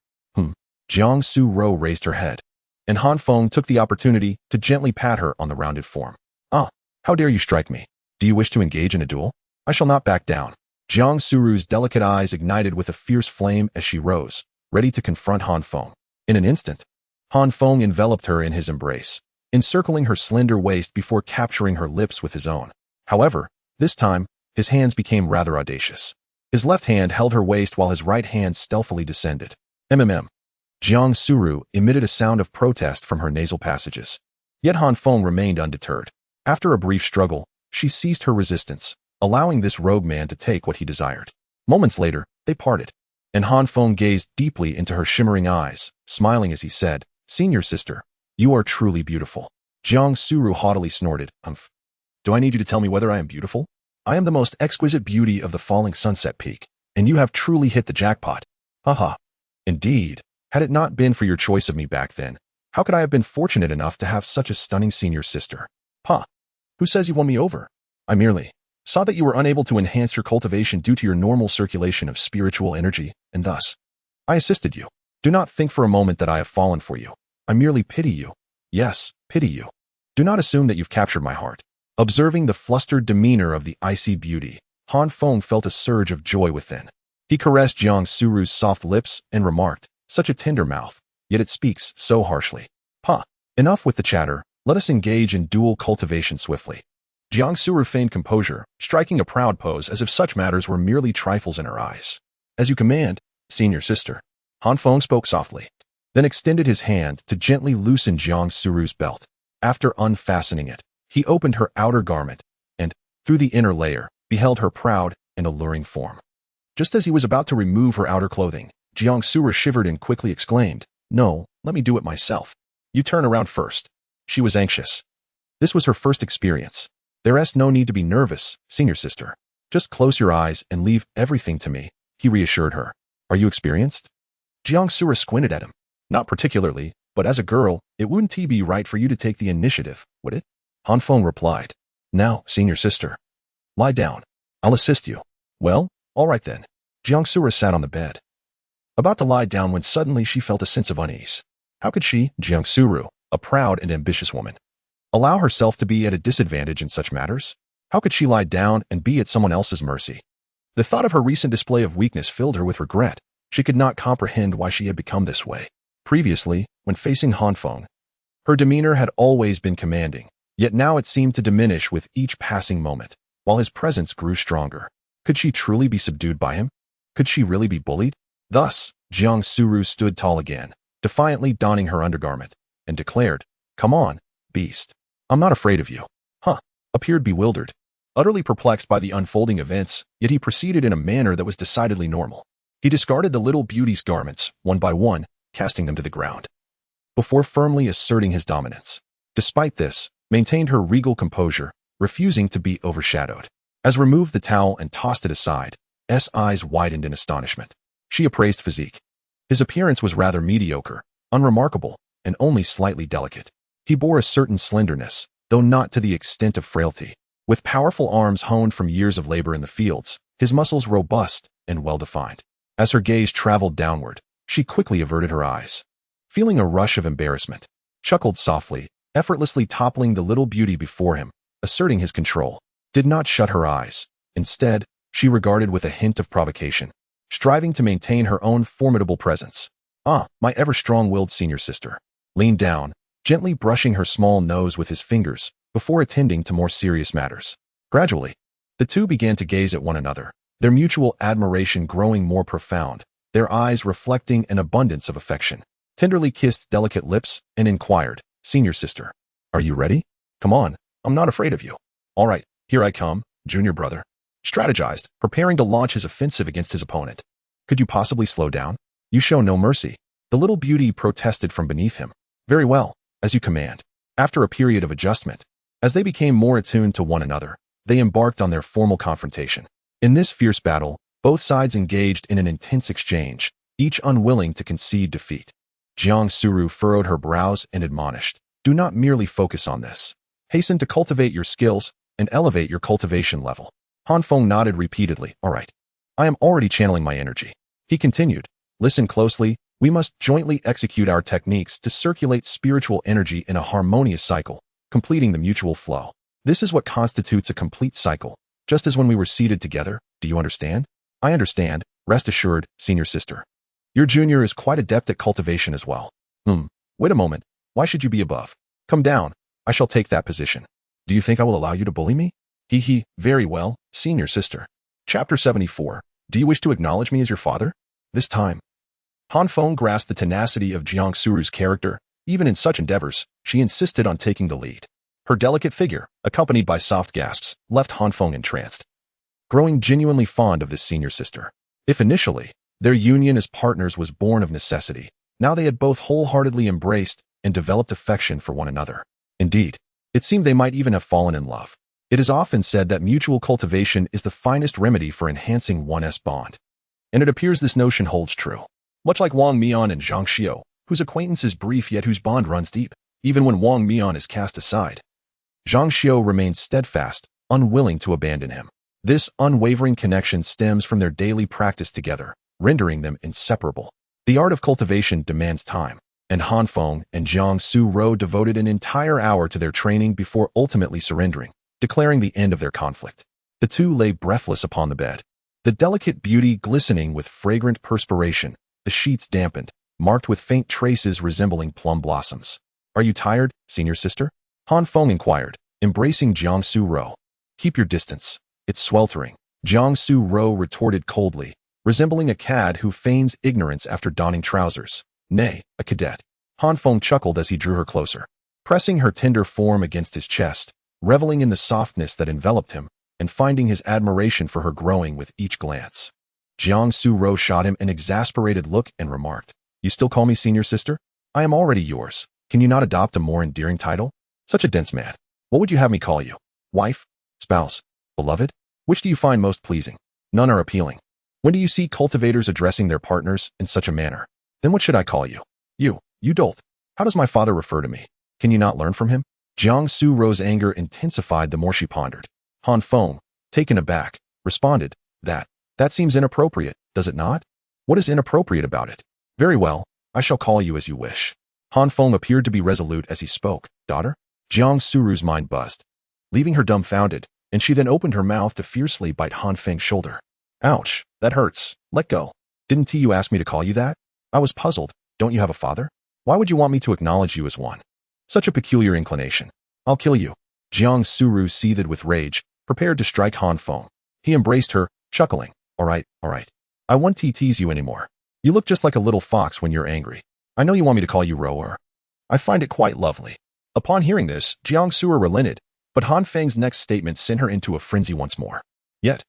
[SPEAKER 1] Jiang Su-ro raised her head, and Feng took the opportunity to gently pat her on the rounded form. "Ah, how dare you strike me? Do you wish to engage in a duel? I shall not back down." Jiang Suru's delicate eyes ignited with a fierce flame as she rose, ready to confront Feng. In an instant, Feng enveloped her in his embrace, encircling her slender waist before capturing her lips with his own. However, this time, his hands became rather audacious. His left hand held her waist while his right hand stealthily descended. Jiang Suru emitted a sound of protest from her nasal passages. Yet Feng remained undeterred. After a brief struggle, she ceased her resistance, allowing this rogue man to take what he desired. Moments later, they parted, and Feng gazed deeply into her shimmering eyes, smiling as he said, "Senior sister, you are truly beautiful." Jiang Suru haughtily snorted, "Do I need you to tell me whether I am beautiful? I am the most exquisite beauty of the falling sunset peak, and you have truly hit the jackpot." "Haha. Indeed. Had it not been for your choice of me back then, how could I have been fortunate enough to have such a stunning senior sister?" Who says you won me over? I merely saw that you were unable to enhance your cultivation due to your normal circulation of spiritual energy, and thus, I assisted you. Do not think for a moment that I have fallen for you. I merely pity you. Yes, pity you. Do not assume that you've captured my heart." Observing the flustered demeanor of the icy beauty, Feng felt a surge of joy within. He caressed Jiang Suru's soft lips and remarked, "Such a tender mouth, yet it speaks so harshly." Enough with the chatter, let us engage in dual cultivation swiftly." Jiang Suru feigned composure, striking a proud pose as if such matters were merely trifles in her eyes. "As you command, senior sister." Feng spoke softly, then extended his hand to gently loosen Jiang Suru's belt. After unfastening it, he opened her outer garment and, through the inner layer, beheld her proud and alluring form. Just as he was about to remove her outer clothing, Jiang Suru shivered and quickly exclaimed, "No, let me do it myself." "You turn around first." She was anxious. This was her first experience. "There's no need to be nervous, senior sister. Just close your eyes and leave everything to me," he reassured her. "Are you experienced?" Jiang Suru squinted at him. "Not particularly, but as a girl, it wouldn't be right for you to take the initiative, would it?" Feng replied. "Now, senior sister, lie down. I'll assist you." "Well, all right then." Jiang Suru sat on the bed, about to lie down when suddenly she felt a sense of unease. How could she, Jiang Suru, a proud and ambitious woman, allow herself to be at a disadvantage in such matters? How could she lie down and be at someone else's mercy? The thought of her recent display of weakness filled her with regret. She could not comprehend why she had become this way. Previously, when facing Feng, her demeanor had always been commanding, yet now it seemed to diminish with each passing moment, while his presence grew stronger. Could she truly be subdued by him? Could she really be bullied? Thus, Jiang Suru stood tall again, defiantly donning her undergarment, and declared, "Come on, beast. I'm not afraid of you." Appeared bewildered, utterly perplexed by the unfolding events, yet he proceeded in a manner that was decidedly normal. He discarded the little beauty's garments, one by one, casting them to the ground, before firmly asserting his dominance. Despite this, maintained her regal composure, refusing to be overshadowed. As removed the towel and tossed it aside, S eyes widened in astonishment. She appraised physique. His appearance was rather mediocre, unremarkable, and only slightly delicate. He bore a certain slenderness, though not to the extent of frailty. With powerful arms honed from years of labor in the fields, his muscles robust and well-defined. As her gaze traveled downward, she quickly averted her eyes. Feeling a rush of embarrassment, chuckled softly, effortlessly toppling the little beauty before him, asserting his control. Did not shut her eyes. Instead, she regarded with a hint of provocation, striving to maintain her own formidable presence. "Ah, my ever-strong-willed senior sister." Leaned down, gently brushing her small nose with his fingers before attending to more serious matters. Gradually, the two began to gaze at one another, their mutual admiration growing more profound, their eyes reflecting an abundance of affection. Tenderly kissed delicate lips and inquired, "Senior sister, are you ready? Come on, I'm not afraid of you." "All right, here I come, junior brother." Strategized, preparing to launch his offensive against his opponent. "Could you possibly slow down? You show no mercy." The little beauty protested from beneath him. "Very well, as you command." After a period of adjustment, as they became more attuned to one another, they embarked on their formal confrontation. In this fierce battle, both sides engaged in an intense exchange, each unwilling to concede defeat. Jiang Suru furrowed her brows and admonished, "Do not merely focus on this. Hasten to cultivate your skills and elevate your cultivation level." Feng nodded repeatedly. "All right. I am already channeling my energy." He continued, "Listen closely. We must jointly execute our techniques to circulate spiritual energy in a harmonious cycle, completing the mutual flow. This is what constitutes a complete cycle, just as when we were seated together. Do you understand?" "I understand. Rest assured, senior sister. Your junior is quite adept at cultivation as well." Wait a moment. Why should you be above? Come down. I shall take that position." "Do you think I will allow you to bully me?" He, "Very well, senior sister." Chapter 74. Do you wish to acknowledge me as your father? This time, Feng grasped the tenacity of Jiang Suru's character. Even in such endeavors, she insisted on taking the lead. Her delicate figure, accompanied by soft gasps, left Feng entranced, growing genuinely fond of this senior sister. If initially, their union as partners was born of necessity, now they had both wholeheartedly embraced and developed affection for one another. Indeed, it seemed they might even have fallen in love. It is often said that mutual cultivation is the finest remedy for enhancing one's bond. And it appears this notion holds true. Much like Wang Mian and Zhang Xiao, whose acquaintance is brief yet whose bond runs deep, even when Wang Mian is cast aside, Zhang Xiao remains steadfast, unwilling to abandon him. This unwavering connection stems from their daily practice together, rendering them inseparable. The art of cultivation demands time, and Feng and Jiang Suru devoted an entire hour to their training before ultimately surrendering, declaring the end of their conflict. The two lay breathless upon the bed, the delicate beauty glistening with fragrant perspiration, the sheets dampened, marked with faint traces resembling plum blossoms. "Are you tired, senior sister?" Feng inquired, embracing Jiang Suru. "Keep your distance. It's sweltering," Jiang Suru retorted coldly, resembling a cad who feigns ignorance after donning trousers. "Nay, a cadet." Feng chuckled as he drew her closer, pressing her tender form against his chest, reveling in the softness that enveloped him, and finding his admiration for her growing with each glance. Jiang Suru shot him an exasperated look and remarked, "You still call me senior sister? I am already yours. Can you not adopt a more endearing title? Such a dense man. What would you have me call you? Wife? Spouse? Beloved? Which do you find most pleasing? None are appealing. When do you see cultivators addressing their partners in such a manner? Then what should I call you? You dolt. How does my father refer to me? Can you not learn from him?" Jiang Suru's anger intensified the more she pondered. Feng, taken aback, responded, That seems inappropriate, does it not? What is inappropriate about it? Very well, I shall call you as you wish." Feng appeared to be resolute as he spoke. "Daughter?" Jiang Suru's mind buzzed, leaving her dumbfounded, and she then opened her mouth to fiercely bite Feng's shoulder. "Ouch, that hurts. Let go. Didn't you ask me to call you that?" I was puzzled. "Don't you have a father? Why would you want me to acknowledge you as one? Such a peculiar inclination. I'll kill you." Jiang Suru seethed with rage, prepared to strike Feng. He embraced her, chuckling. All right. I won't tease you anymore. You look just like a little fox when you're angry. I know you want me to call you Roer. I find it quite lovely." Upon hearing this, Jiang Suru relented, but Feng's next statement sent her into a frenzy once more. "Yet,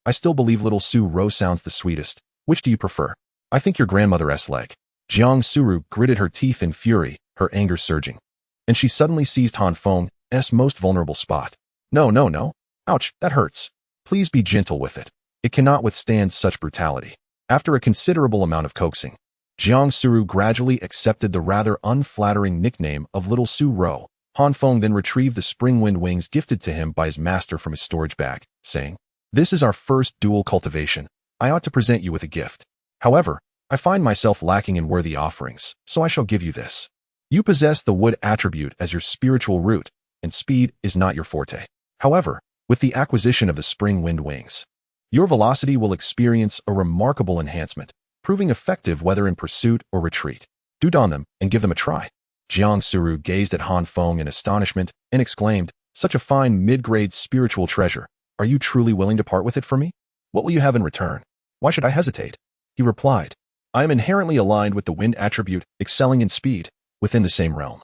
[SPEAKER 1] I still believe little Su Ro sounds the sweetest. Which do you prefer?" "I think your grandmother's leg." Jiang Suru gritted her teeth in fury, her anger surging, and she suddenly seized Feng's most vulnerable spot. No. Ouch, that hurts. Please be gentle with it. It cannot withstand such brutality." After a considerable amount of coaxing, Jiang Suru gradually accepted the rather unflattering nickname of Little Su Ro. Feng then retrieved the spring wind wings gifted to him by his master from his storage bag, saying, This is our first dual cultivation. I ought to present you with a gift. However, I find myself lacking in worthy offerings, so I shall give you this. You possess the wood attribute as your spiritual root, and speed is not your forte. However, with the acquisition of the spring wind wings, your velocity will experience a remarkable enhancement, proving effective whether in pursuit or retreat. Do don them and give them a try. Jiang Suru gazed at Han Feng in astonishment and exclaimed, such a fine mid-grade spiritual treasure. Are you truly willing to part with it for me? What will you have in return? Why should I hesitate? He replied, I am inherently aligned with the wind attribute, excelling in speed, within the same realm.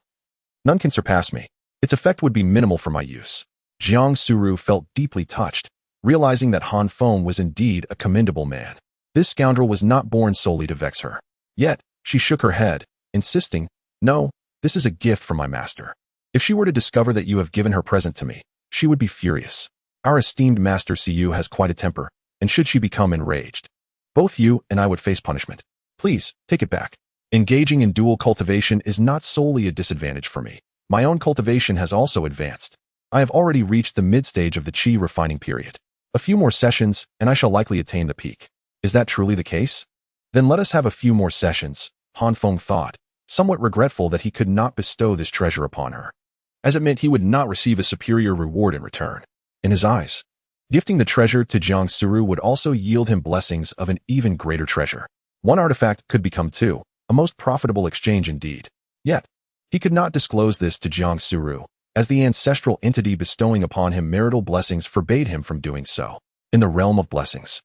[SPEAKER 1] None can surpass me. Its effect would be minimal for my use. Jiang Suru felt deeply touched, realizing that Han Feng was indeed a commendable man. This scoundrel was not born solely to vex her. Yet, she shook her head, insisting, no, this is a gift from my master. If she were to discover that you have given her present to me, she would be furious. Our esteemed master Siyu has quite a temper, and should she become enraged, both you and I would face punishment. Please, take it back. Engaging in dual cultivation is not solely a disadvantage for me. My own cultivation has also advanced. I have already reached the mid-stage of the qi refining period. A few more sessions, and I shall likely attain the peak. Is that truly the case? Then let us have a few more sessions, Han Feng thought, somewhat regretful that he could not bestow this treasure upon her, as it meant he would not receive a superior reward in return. In his eyes, gifting the treasure to Jiang Suru would also yield him blessings of an even greater treasure. One artifact could become two, a most profitable exchange indeed. Yet, he could not disclose this to Jiang Suru, as the ancestral entity bestowing upon him marital blessings forbade him from doing so. In the realm of blessings,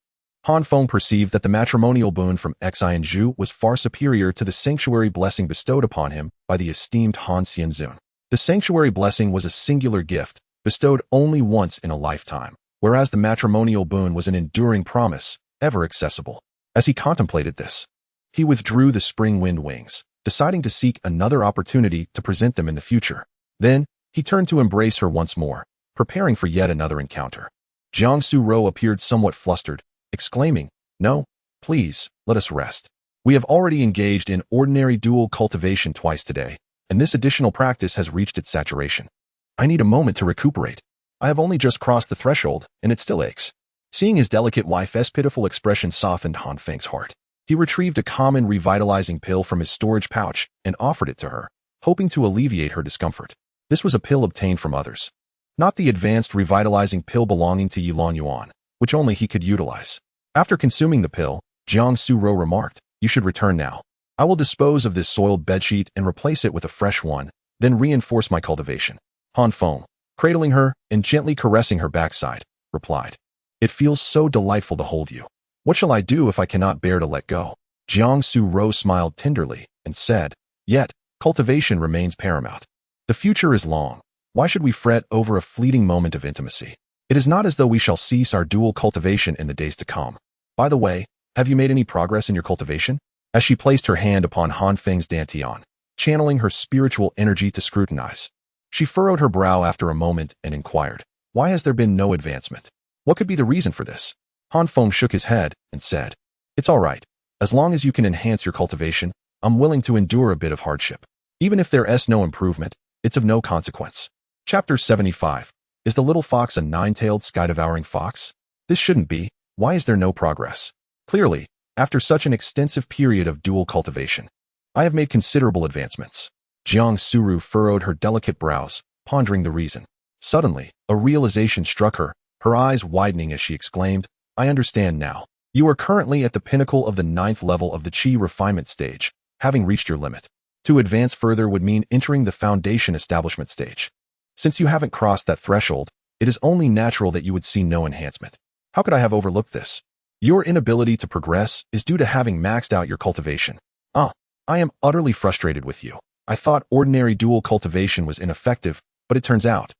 [SPEAKER 1] Han Feng perceived that the matrimonial boon from Xianzhu was far superior to the sanctuary blessing bestowed upon him by the esteemed Han Xianzun. The sanctuary blessing was a singular gift, bestowed only once in a lifetime, whereas the matrimonial boon was an enduring promise, ever accessible. As he contemplated this, he withdrew the spring wind wings, deciding to seek another opportunity to present them in the future. Then, he turned to embrace her once more, preparing for yet another encounter. Jiang Suru appeared somewhat flustered, exclaiming, no, please, let us rest. We have already engaged in ordinary dual cultivation twice today, and this additional practice has reached its saturation. I need a moment to recuperate. I have only just crossed the threshold, and it still aches. Seeing his delicate wife's pitiful expression softened Han Feng's heart. He retrieved a common revitalizing pill from his storage pouch and offered it to her, hoping to alleviate her discomfort. This was a pill obtained from others, not the advanced revitalizing pill belonging to Yilan Yuan, which only he could utilize. After consuming the pill, Jiang Suru remarked, you should return now. I will dispose of this soiled bedsheet and replace it with a fresh one, then reinforce my cultivation. Han Feng, cradling her and gently caressing her backside, replied, it feels so delightful to hold you. What shall I do if I cannot bear to let go? Jiang Suru smiled tenderly and said, yet, cultivation remains paramount. The future is long. Why should we fret over a fleeting moment of intimacy? It is not as though we shall cease our dual cultivation in the days to come. By the way, have you made any progress in your cultivation? As she placed her hand upon Han Feng's dantian, channeling her spiritual energy to scrutinize, she furrowed her brow after a moment and inquired, why has there been no advancement? What could be the reason for this? Han Feng shook his head and said, it's all right. As long as you can enhance your cultivation, I'm willing to endure a bit of hardship. Even if there is no improvement, it's of no consequence. Chapter 75. Is the little fox a nine-tailed sky-devouring fox? This shouldn't be. Why is there no progress? Clearly, after such an extensive period of dual cultivation, I have made considerable advancements. Jiang Suru furrowed her delicate brows, pondering the reason. Suddenly, a realization struck her, her eyes widening as she exclaimed, I understand now. You are currently at the pinnacle of the 9th level of the qi refinement stage, having reached your limit. To advance further would mean entering the foundation establishment stage. Since you haven't crossed that threshold, it is only natural that you would see no enhancement. How could I have overlooked this? Your inability to progress is due to having maxed out your cultivation. I am utterly frustrated with you. I thought ordinary dual cultivation was ineffective, but it turns out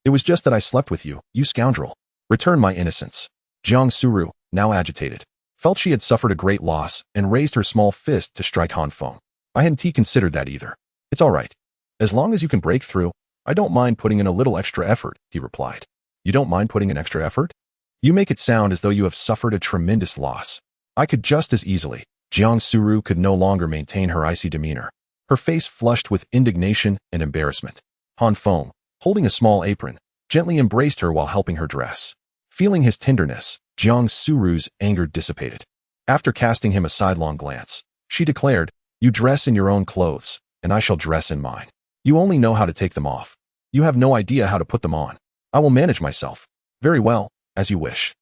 [SPEAKER 1] it was just that I slept with you, you scoundrel. Return my innocence. Jiang Suru, now agitated, felt she had suffered a great loss and raised her small fist to strike Han Feng. I hadn't considered that either. It's all right. As long as you can break through, I don't mind putting in a little extra effort, he replied. You don't mind putting in extra effort? You make it sound as though you have suffered a tremendous loss. I could just as easily. Jiang Suru could no longer maintain her icy demeanor. Her face flushed with indignation and embarrassment. Han Feng, holding a small apron, gently embraced her while helping her dress. Feeling his tenderness, Jiang Suru's anger dissipated. After casting him a sidelong glance, she declared, "You dress in your own clothes, and I shall dress in mine. You only know how to take them off. You have no idea how to put them on. I will manage myself." "Very well, as you wish."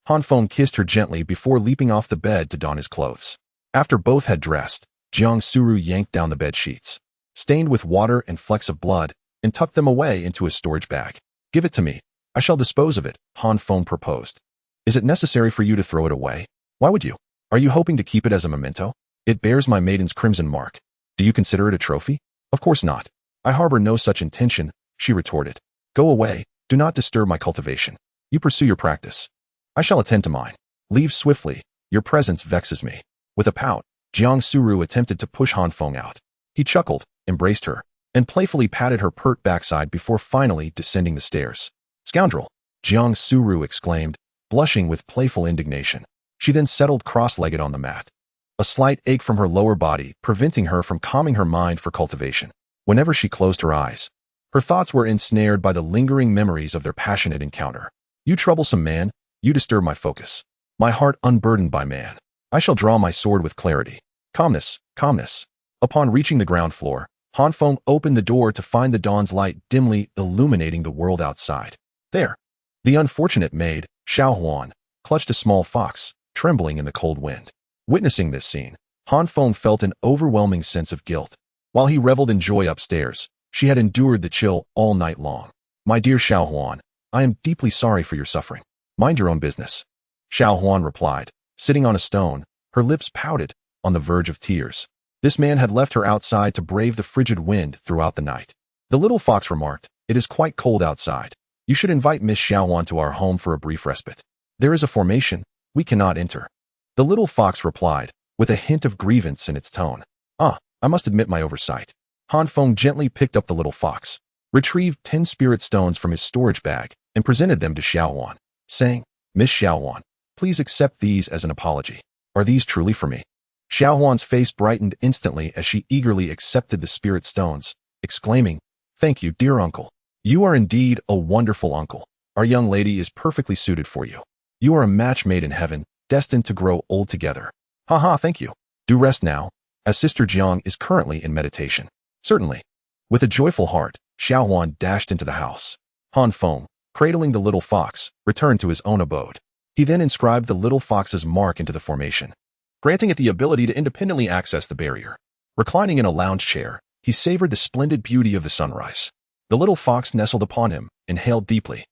[SPEAKER 1] Han Feng kissed her gently before leaping off the bed to don his clothes. After both had dressed, Jiang Suru yanked down the bed sheets, stained with water and flecks of blood, and tucked them away into his storage bag. "Give it to me. I shall dispose of it," Han Feng proposed. "Is it necessary for you to throw it away? Why would you? Are you hoping to keep it as a memento? It bears my maiden's crimson mark. Do you consider it a trophy?" "Of course not. I harbor no such intention," she retorted. "Go away. Do not disturb my cultivation. You pursue your practice. I shall attend to mine. Leave swiftly. Your presence vexes me." With a pout, Jiang Suru attempted to push Han Feng out. He chuckled, embraced her, and playfully patted her pert backside before finally descending the stairs. "Scoundrel!" Jiang Suru exclaimed, blushing with playful indignation. She then settled cross-legged on the mat, a slight ache from her lower body preventing her from calming her mind for cultivation. Whenever she closed her eyes, her thoughts were ensnared by the lingering memories of their passionate encounter. "You troublesome man, you disturb my focus. My heart unburdened by man. I shall draw my sword with clarity. Calmness, calmness." Upon reaching the ground floor, Han Feng opened the door to find the dawn's light dimly illuminating the world outside. There, the unfortunate maid, Xiao Huan, clutched a small fox, trembling in the cold wind. Witnessing this scene, Han Feng felt an overwhelming sense of guilt. While he reveled in joy upstairs, she had endured the chill all night long. "My dear Xiao Huan, I am deeply sorry for your suffering. Mind your own business." Xiao Huan replied, sitting on a stone, her lips pouted, on the verge of tears. This man had left her outside to brave the frigid wind throughout the night. The little fox remarked, "It is quite cold outside. You should invite Miss Xiaowan to our home for a brief respite. There is a formation. We cannot enter." The little fox replied, with a hint of grievance in its tone. "Ah, I must admit my oversight." Han Feng gently picked up the little fox, retrieved 10 spirit stones from his storage bag, and presented them to Xiaowan, saying, "Miss Xiaowan, please accept these as an apology. Are these truly for me?" Xiaowan's face brightened instantly as she eagerly accepted the spirit stones, exclaiming, "Thank you, dear uncle. You are indeed a wonderful uncle. Our young lady is perfectly suited for you. You are a match made in heaven, destined to grow old together." "Ha, thank you. Do rest now, as Sister Jiang is currently in meditation." "Certainly." With a joyful heart, Xiaowan dashed into the house. Han Feng, cradling the little fox, returned to his own abode. He then inscribed the little fox's mark into the formation, granting it the ability to independently access the barrier. Reclining in a lounge chair, he savored the splendid beauty of the sunrise. The little fox nestled upon him, inhaled deeply,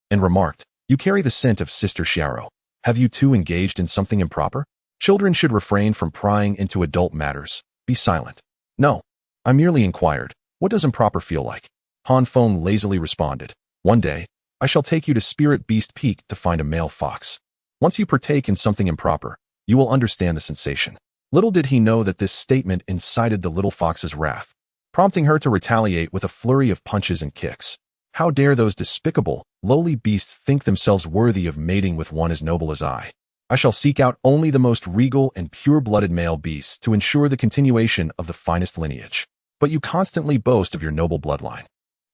[SPEAKER 1] and remarked, "You carry the scent of Sister Xiao. Have you too engaged in something improper? Children should refrain from prying into adult matters. Be silent." "No. I merely inquired, what does improper feel like?" Han Feng lazily responded, "One day, I shall take you to Spirit Beast Peak to find a male fox. Once you partake in something improper, you will understand the sensation." Little did he know that this statement incited the little fox's wrath, prompting her to retaliate with a flurry of punches and kicks. How dare those despicable, lowly beasts think themselves worthy of mating with one as noble as I? I shall seek out only the most regal and pure-blooded male beasts to ensure the continuation of the finest lineage. But you constantly boast of your noble bloodline.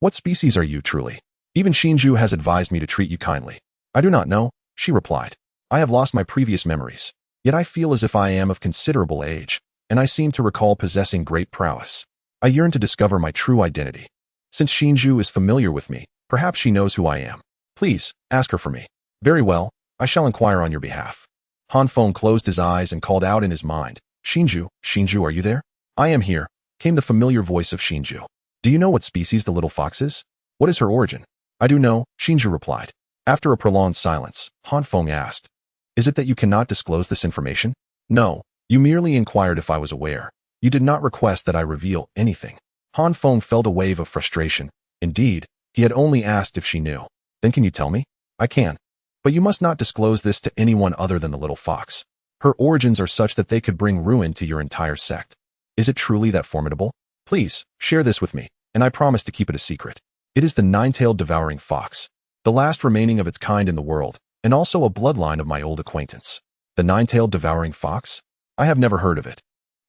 [SPEAKER 1] What species are you, truly? Even Xinju has advised me to treat you kindly." "I do not know," she replied. "I have lost my previous memories. Yet I feel as if I am of considerable age, and I seem to recall possessing great prowess. I yearn to discover my true identity. Since Xinju is familiar with me, perhaps she knows who I am. Please, ask her for me." "Very well, I shall inquire on your behalf." Han Feng closed his eyes and called out in his mind, "Xinju, Xinju, are you there?" "I am here," came the familiar voice of Xinju. "Do you know what species the little fox is? What is her origin?" "I do know," Xinju replied. After a prolonged silence, Han Feng asked, "Is it that you cannot disclose this information?" "No, you merely inquired if I was aware. You did not request that I reveal anything." Han Feng felt a wave of frustration. Indeed, he had only asked if she knew. "Then can you tell me?" "I can. But you must not disclose this to anyone other than the little fox. Her origins are such that they could bring ruin to your entire sect." "Is it truly that formidable? Please, share this with me, and I promise to keep it a secret." "It is the nine-tailed devouring fox, the last remaining of its kind in the world, and also a bloodline of my old acquaintance." "The nine-tailed devouring fox? I have never heard of it.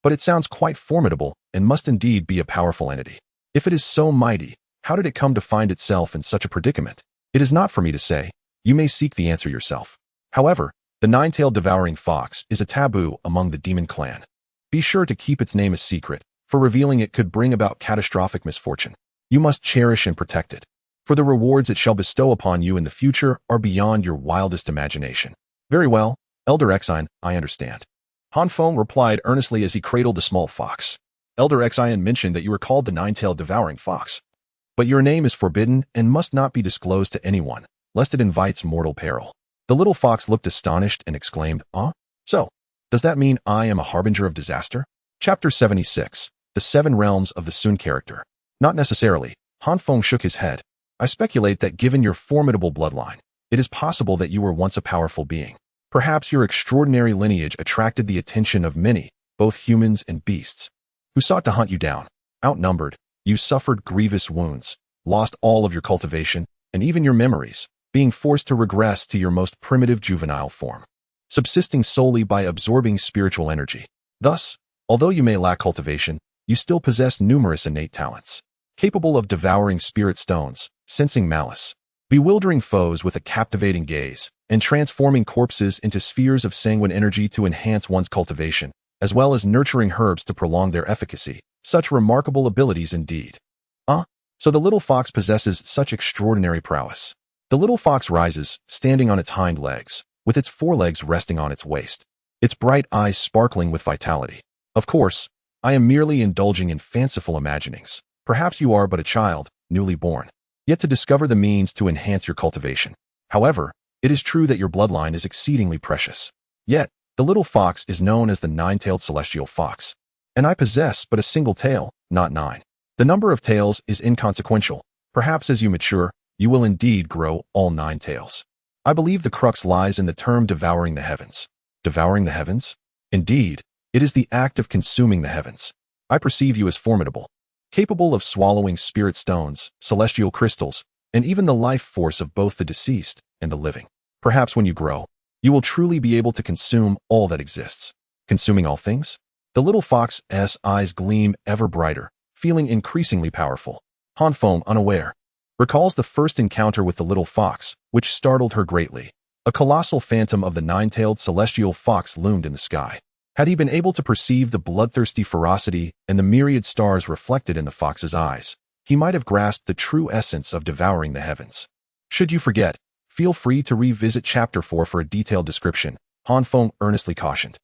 [SPEAKER 1] But it sounds quite formidable and must indeed be a powerful entity. If it is so mighty, how did it come to find itself in such a predicament?" "It is not for me to say. you may seek the answer yourself. However, the nine-tailed devouring fox is a taboo among the demon clan. Be sure to keep its name a secret, for revealing it could bring about catastrophic misfortune. You must cherish and protect it, for the rewards it shall bestow upon you in the future are beyond your wildest imagination. Very well, Elder Exine, I understand. Feng replied earnestly as he cradled the small fox. Elder Exine mentioned that you were called the nine-tailed devouring fox. But your name is forbidden and must not be disclosed to anyone, lest it invites mortal peril. The little fox looked astonished and exclaimed, So, does that mean I am a harbinger of disaster? Chapter 76. The Seven Realms of the Sun character. Not necessarily. Feng shook his head. I speculate that given your formidable bloodline, it is possible that you were once a powerful being. Perhaps your extraordinary lineage attracted the attention of many, both humans and beasts, who sought to hunt you down. Outnumbered, you suffered grievous wounds, lost all of your cultivation, and even your memories, being forced to regress to your most primitive juvenile form, subsisting solely by absorbing spiritual energy. Thus, although you may lack cultivation, you still possess numerous innate talents, capable of devouring spirit stones, sensing malice, bewildering foes with a captivating gaze, and transforming corpses into spheres of sanguine energy to enhance one's cultivation, as well as nurturing herbs to prolong their efficacy. Such remarkable abilities indeed. So the little fox possesses such extraordinary prowess. The little fox rises, standing on its hind legs, with its forelegs resting on its waist, its bright eyes sparkling with vitality. Of course, I am merely indulging in fanciful imaginings. Perhaps you are but a child, newly born, yet to discover the means to enhance your cultivation. However, it is true that your bloodline is exceedingly precious. Yet, the little fox is known as the nine-tailed celestial fox, and I possess but a single tail, not 9. The number of tails is inconsequential. Perhaps as you mature, you will indeed grow all 9 tails. I believe the crux lies in the term devouring the heavens. Devouring the heavens? Indeed, it is the act of consuming the heavens. I perceive you as formidable, capable of swallowing spirit stones, celestial crystals, and even the life force of both the deceased and the living. Perhaps when you grow, you will truly be able to consume all that exists. Consuming all things? The little fox's eyes gleam ever brighter, feeling increasingly powerful. Feng, unaware, recalls the first encounter with the little fox, which startled her greatly. A colossal phantom of the nine-tailed celestial fox loomed in the sky. Had he been able to perceive the bloodthirsty ferocity and the myriad stars reflected in the fox's eyes, he might have grasped the true essence of devouring the heavens. Should you forget, feel free to revisit Chapter 4 for a detailed description, Feng earnestly cautioned.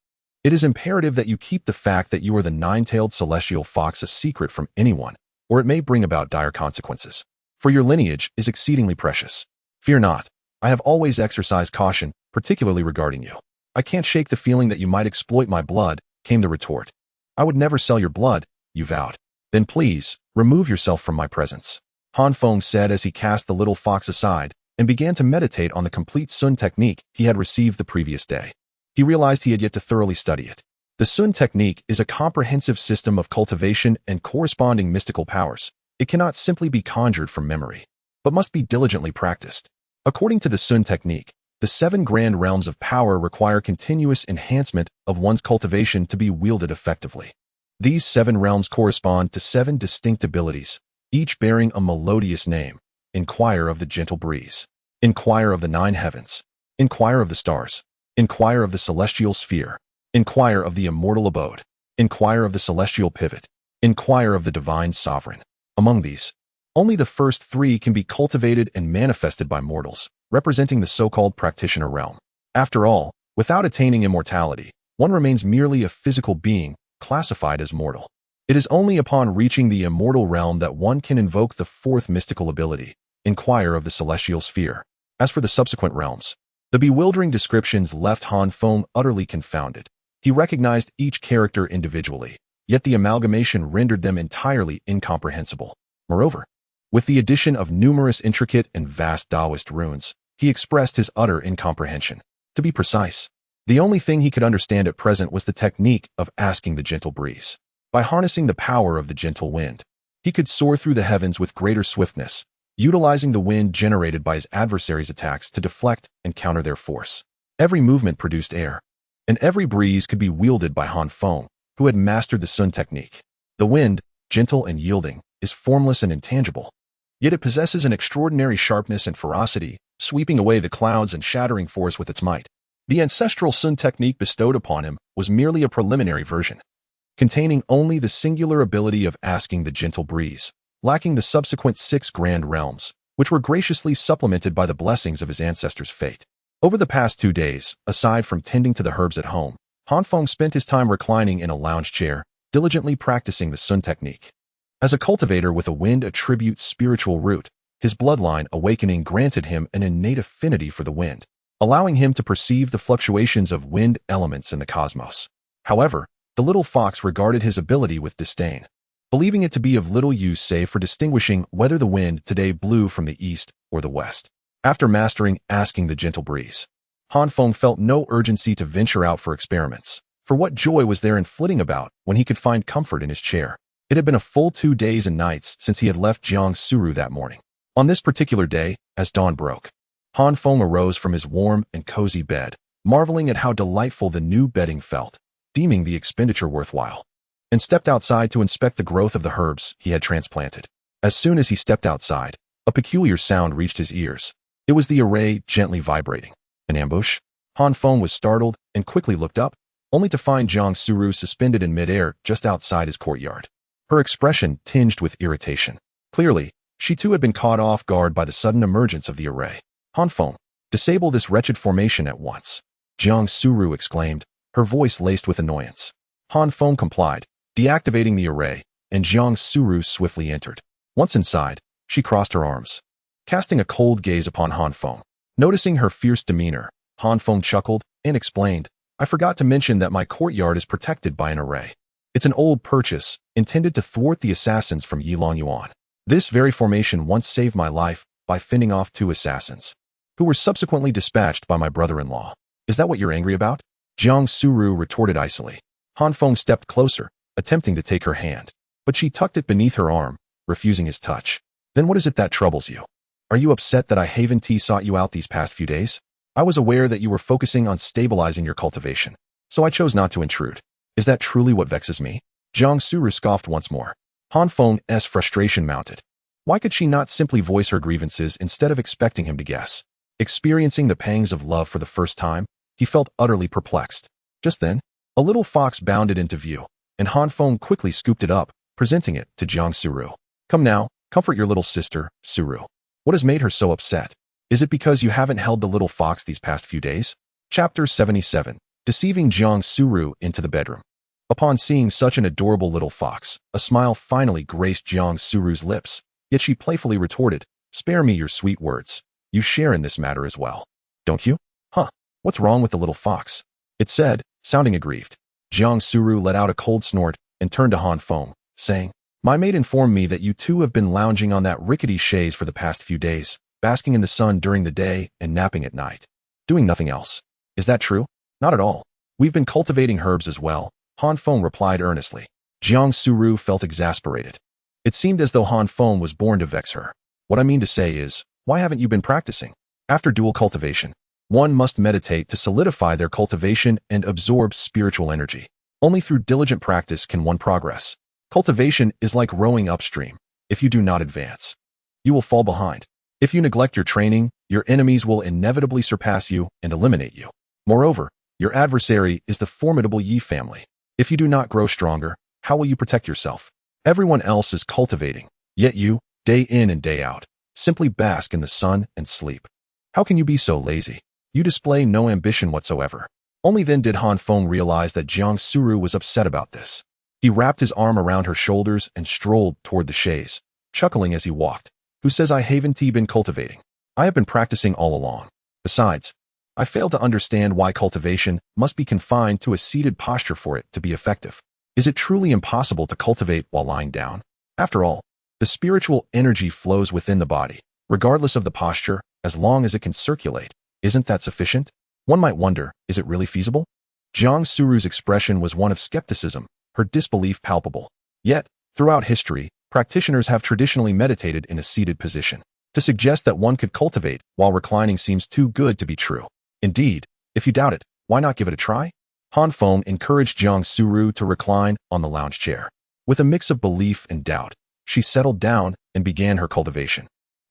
[SPEAKER 1] It is imperative that you keep the fact that you are the nine-tailed celestial fox a secret from anyone, or it may bring about dire consequences. For your lineage is exceedingly precious. Fear not, I have always exercised caution, particularly regarding you. I can't shake the feeling that you might exploit my blood, came the retort. I would never sell your blood, you vowed. Then please, remove yourself from my presence, Feng said as he cast the little fox aside and began to meditate on the complete Sun technique he had received the previous day. He realized he had yet to thoroughly study it. The Sun technique is a comprehensive system of cultivation and corresponding mystical powers. It cannot simply be conjured from memory, but must be diligently practiced. According to the Sun technique, the 7 grand realms of power require continuous enhancement of one's cultivation to be wielded effectively. These 7 realms correspond to 7 distinct abilities, each bearing a melodious name. Inquire of the gentle breeze. Inquire of the 9 heavens. Inquire of the stars. Inquire of the celestial sphere. Inquire of the immortal abode. Inquire of the celestial pivot. Inquire of the divine sovereign. Among these, only the first 3 can be cultivated and manifested by mortals, representing the so-called practitioner realm. After all, without attaining immortality, one remains merely a physical being, classified as mortal. It is only upon reaching the immortal realm that one can invoke the 4th mystical ability, inquire of the celestial sphere. As for the subsequent realms, the bewildering descriptions left Feng utterly confounded. He recognized each character individually, yet the amalgamation rendered them entirely incomprehensible. Moreover, with the addition of numerous intricate and vast Taoist runes, he expressed his utter incomprehension. To be precise, the only thing he could understand at present was the technique of asking the gentle breeze. By harnessing the power of the gentle wind, he could soar through the heavens with greater swiftness, utilizing the wind generated by his adversaries' attacks to deflect and counter their force. Every movement produced air, and every breeze could be wielded by Feng, who had mastered the Sun technique. The wind, gentle and yielding, is formless and intangible, Yet it possesses an extraordinary sharpness and ferocity, sweeping away the clouds and shattering force with its might. The ancestral Sun technique bestowed upon him was merely a preliminary version, containing only the singular ability of asking the gentle breeze, lacking the subsequent 6 grand realms, which were graciously supplemented by the blessings of his ancestors' fate. Over the past 2 days, aside from tending to the herbs at home, Feng spent his time reclining in a lounge chair, diligently practicing the Sun technique. As a cultivator with a wind attribute spiritual root, his bloodline awakening granted him an innate affinity for the wind, allowing him to perceive the fluctuations of wind elements in the cosmos. However, the little fox regarded his ability with disdain, believing it to be of little use save for distinguishing whether the wind today blew from the east or the west. After mastering asking the gentle breeze, Feng felt no urgency to venture out for experiments, for what joy was there in flitting about when he could find comfort in his chair? It had been a full 2 days and nights since he had left Jiangsu that morning. On this particular day, as dawn broke, Feng arose from his warm and cozy bed, marveling at how delightful the new bedding felt, deeming the expenditure worthwhile, and stepped outside to inspect the growth of the herbs he had transplanted. As soon as he stepped outside, a peculiar sound reached his ears. It was the array gently vibrating. An ambush? Feng was startled and quickly looked up, only to find Jiangsu suspended in midair just outside his courtyard. Her expression tinged with irritation. Clearly, she too had been caught off guard by the sudden emergence of the array. Feng, disable this wretched formation at once, Jiangsu exclaimed, her voice laced with annoyance. Feng complied, deactivating the array, and Jiangsu swiftly entered. Once inside, she crossed her arms, casting a cold gaze upon Feng. Noticing her fierce demeanor, Feng chuckled and explained, I forgot to mention that my courtyard is protected by an array. It's an old purchase, intended to thwart the assassins from Yilong Yuan. This very formation once saved my life by fending off 2 assassins, who were subsequently dispatched by my brother-in-law. Is that what you're angry about? Jiangsu retorted icily. Feng stepped closer, attempting to take her hand, but she tucked it beneath her arm, refusing his touch. Then what is it that troubles you? Are you upset that I haven't sought you out these past few days? I was aware that you were focusing on stabilizing your cultivation, so I chose not to intrude. Is that truly what vexes me? Jiangsu scoffed once more. Feng's frustration mounted. Why could she not simply voice her grievances instead of expecting him to guess? Experiencing the pangs of love for the first time, he felt utterly perplexed. Just then, a little fox bounded into view, and Feng quickly scooped it up, presenting it to Jiangsu. Come now, comfort your little sister, Suru. What has made her so upset? Is it because you haven't held the little fox these past few days? Chapter 77. Deceiving Jiangsu into the bedroom. Upon seeing such an adorable little fox, a smile finally graced Jiangsu's lips, yet she playfully retorted, Spare me your sweet words. You share in this matter as well. Don't you? Huh, what's wrong with the little fox? It said, sounding aggrieved. Jiangsu let out a cold snort and turned to Feng, saying, My maid informed me that you two have been lounging on that rickety chaise for the past few days, basking in the sun during the day and napping at night. Doing nothing else. Is that true? Not at all. We've been cultivating herbs as well, Feng replied earnestly. Jiangsu felt exasperated. It seemed as though Feng was born to vex her. What I mean to say is, why haven't you been practicing? After dual cultivation, one must meditate to solidify their cultivation and absorb spiritual energy. Only through diligent practice can one progress. Cultivation is like rowing upstream. If you do not advance, you will fall behind. If you neglect your training, your enemies will inevitably surpass you and eliminate you. Moreover, your adversary is the formidable Yi family. If you do not grow stronger, how will you protect yourself? Everyone else is cultivating, yet you, day in and day out, simply bask in the sun and sleep. How can you be so lazy? You display no ambition whatsoever. Only then did Feng realize that Jiangsu was upset about this. He wrapped his arm around her shoulders and strolled toward the chaise, chuckling as he walked. Who says I haven't been cultivating? I have been practicing all along. Besides, I fail to understand why cultivation must be confined to a seated posture for it to be effective. Is it truly impossible to cultivate while lying down? After all, the spiritual energy flows within the body, regardless of the posture, as long as it can circulate. Isn't that sufficient? One might wonder, is it really feasible? Jiangsu's expression was one of skepticism, her disbelief palpable. Yet, throughout history, practitioners have traditionally meditated in a seated position. To suggest that one could cultivate while reclining seems too good to be true. Indeed, if you doubt it, why not give it a try? Feng encouraged Jiangsu to recline on the lounge chair. With a mix of belief and doubt, she settled down and began her cultivation.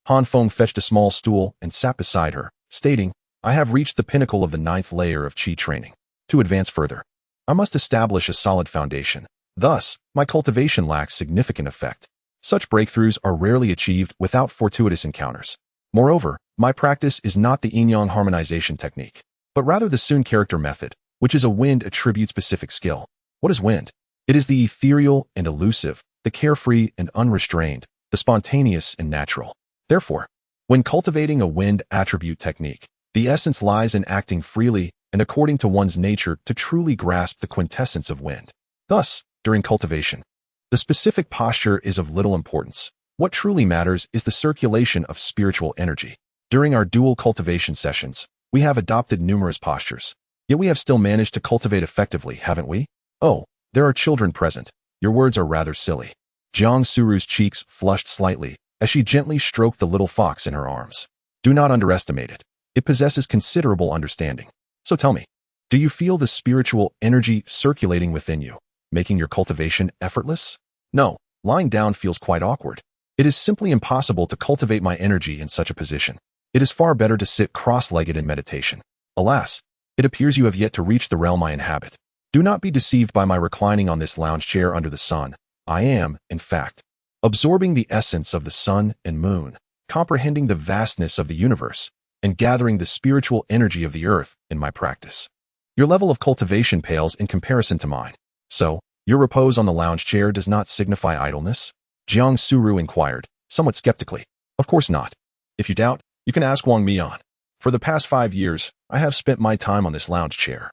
[SPEAKER 1] Han Feng fetched a small stool and sat beside her, stating, I have reached the pinnacle of the 9th layer of Qi training. To advance further, I must establish a solid foundation. Thus, my cultivation lacks significant effect. Such breakthroughs are rarely achieved without fortuitous encounters. Moreover, my practice is not the yin-yang harmonization technique, but rather the Sun character method, which is a wind attribute-specific skill. What is wind? It is the ethereal and elusive, the carefree and unrestrained, the spontaneous and natural. Therefore, when cultivating a wind attribute technique, the essence lies in acting freely and according to one's nature to truly grasp the quintessence of wind. Thus, during cultivation, the specific posture is of little importance. What truly matters is the circulation of spiritual energy. During our dual cultivation sessions, we have adopted numerous postures. Yet we have still managed to cultivate effectively, haven't we? Oh, there are children present. Your words are rather silly. Jiang Suru's cheeks flushed slightly as she gently stroked the little fox in her arms. Do not underestimate it. It possesses considerable understanding. So tell me, do you feel the spiritual energy circulating within you, making your cultivation effortless? No, lying down feels quite awkward. It is simply impossible to cultivate my energy in such a position. It is far better to sit cross-legged in meditation. Alas, it appears you have yet to reach the realm I inhabit. Do not be deceived by my reclining on this lounge chair under the sun. I am, in fact, absorbing the essence of the sun and moon, comprehending the vastness of the universe, and gathering the spiritual energy of the earth in my practice. Your level of cultivation pales in comparison to mine. So, your repose on the lounge chair does not signify idleness? Jiang Suru inquired, somewhat skeptically. Of course not. If you doubt, you can ask Wang Mian. For the past 5 years, I have spent my time on this lounge chair,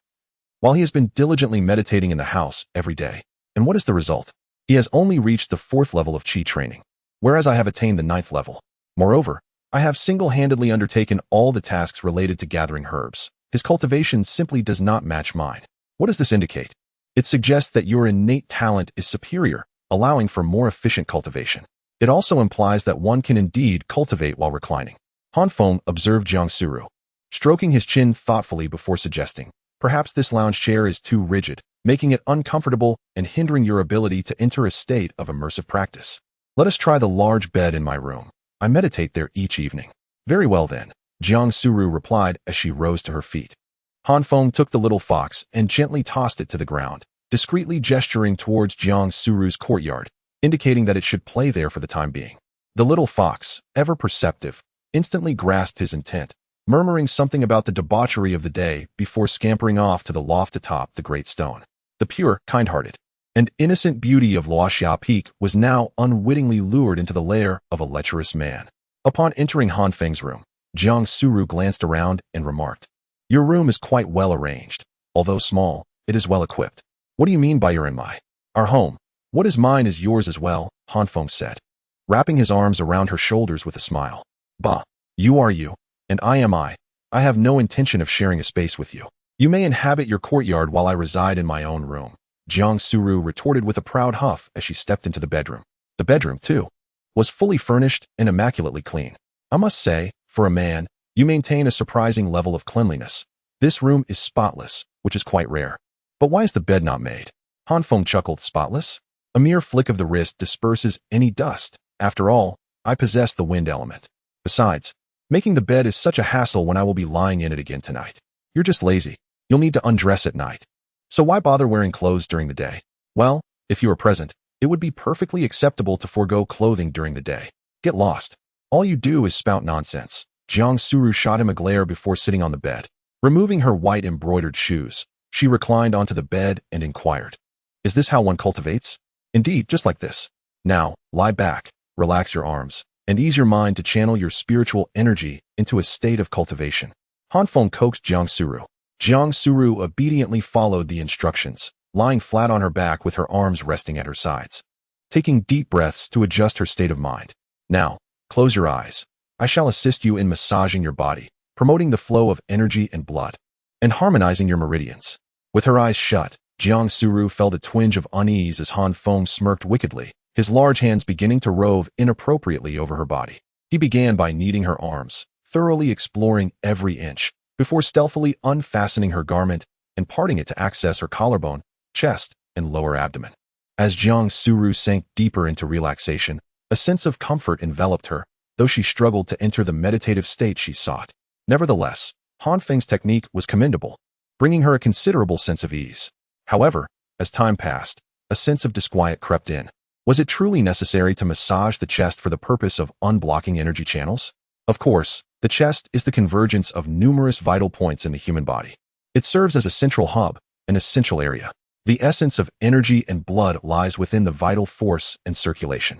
[SPEAKER 1] while he has been diligently meditating in the house every day. And what is the result? He has only reached the 4th level of Qi training, whereas I have attained the 9th level. Moreover, I have single-handedly undertaken all the tasks related to gathering herbs. His cultivation simply does not match mine. What does this indicate? It suggests that your innate talent is superior, allowing for more efficient cultivation. It also implies that one can indeed cultivate while reclining. Han Feng observed Jiang Suru, stroking his chin thoughtfully before suggesting, perhaps this lounge chair is too rigid, making it uncomfortable and hindering your ability to enter a state of immersive practice. Let us try the large bed in my room. I meditate there each evening. Very well then, Jiang Suru replied as she rose to her feet. Han Feng took the little fox and gently tossed it to the ground, discreetly gesturing towards Jiang Suru's courtyard, indicating that it should play there for the time being. The little fox, ever perceptive, instantly grasped his intent, murmuring something about the debauchery of the day before scampering off to the loft atop the great stone. The pure, kind-hearted, and innocent beauty of Luoxia Peak was now unwittingly lured into the lair of a lecherous man. Upon entering Han Feng's room, Jiang Suru glanced around and remarked, Your room is quite well arranged. Although small, it is well equipped. What do you mean by your and my? Our home. What is mine is yours as well, Han Feng said, wrapping his arms around her shoulders with a smile. Bah, you are you, and I am I. I have no intention of sharing a space with you. You may inhabit your courtyard while I reside in my own room, Jiang Suru retorted with a proud huff as she stepped into the bedroom. The bedroom, too, was fully furnished and immaculately clean. I must say, for a man, you maintain a surprising level of cleanliness. This room is spotless, which is quite rare. But why is the bed not made? Han Feng chuckled. Spotless? A mere flick of the wrist disperses any dust. After all, I possess the wind element. Besides, making the bed is such a hassle when I will be lying in it again tonight. You're just lazy. You'll need to undress at night. So why bother wearing clothes during the day? Well, if you are present, it would be perfectly acceptable to forego clothing during the day. Get lost. All you do is spout nonsense. Jiang Suru shot him a glare before sitting on the bed. Removing her white embroidered shoes, she reclined onto the bed and inquired, Is this how one cultivates? Indeed, just like this. Now, lie back, relax your arms, and ease your mind to channel your spiritual energy into a state of cultivation. Han Feng coaxed Jiang Suru. Jiang Suru obediently followed the instructions, lying flat on her back with her arms resting at her sides, taking deep breaths to adjust her state of mind. Now, close your eyes. I shall assist you in massaging your body, promoting the flow of energy and blood, and harmonizing your meridians. With her eyes shut, Jiang Suru felt a twinge of unease as Han Feng smirked wickedly, his large hands beginning to rove inappropriately over her body. He began by kneading her arms, thoroughly exploring every inch, before stealthily unfastening her garment and parting it to access her collarbone, chest, and lower abdomen. As Jiang Suru sank deeper into relaxation, a sense of comfort enveloped her, though she struggled to enter the meditative state she sought. Nevertheless, Han Feng's technique was commendable, bringing her a considerable sense of ease. However, as time passed, a sense of disquiet crept in. Was it truly necessary to massage the chest for the purpose of unblocking energy channels? Of course, the chest is the convergence of numerous vital points in the human body. It serves as a central hub, an essential area. The essence of energy and blood lies within the vital force and circulation.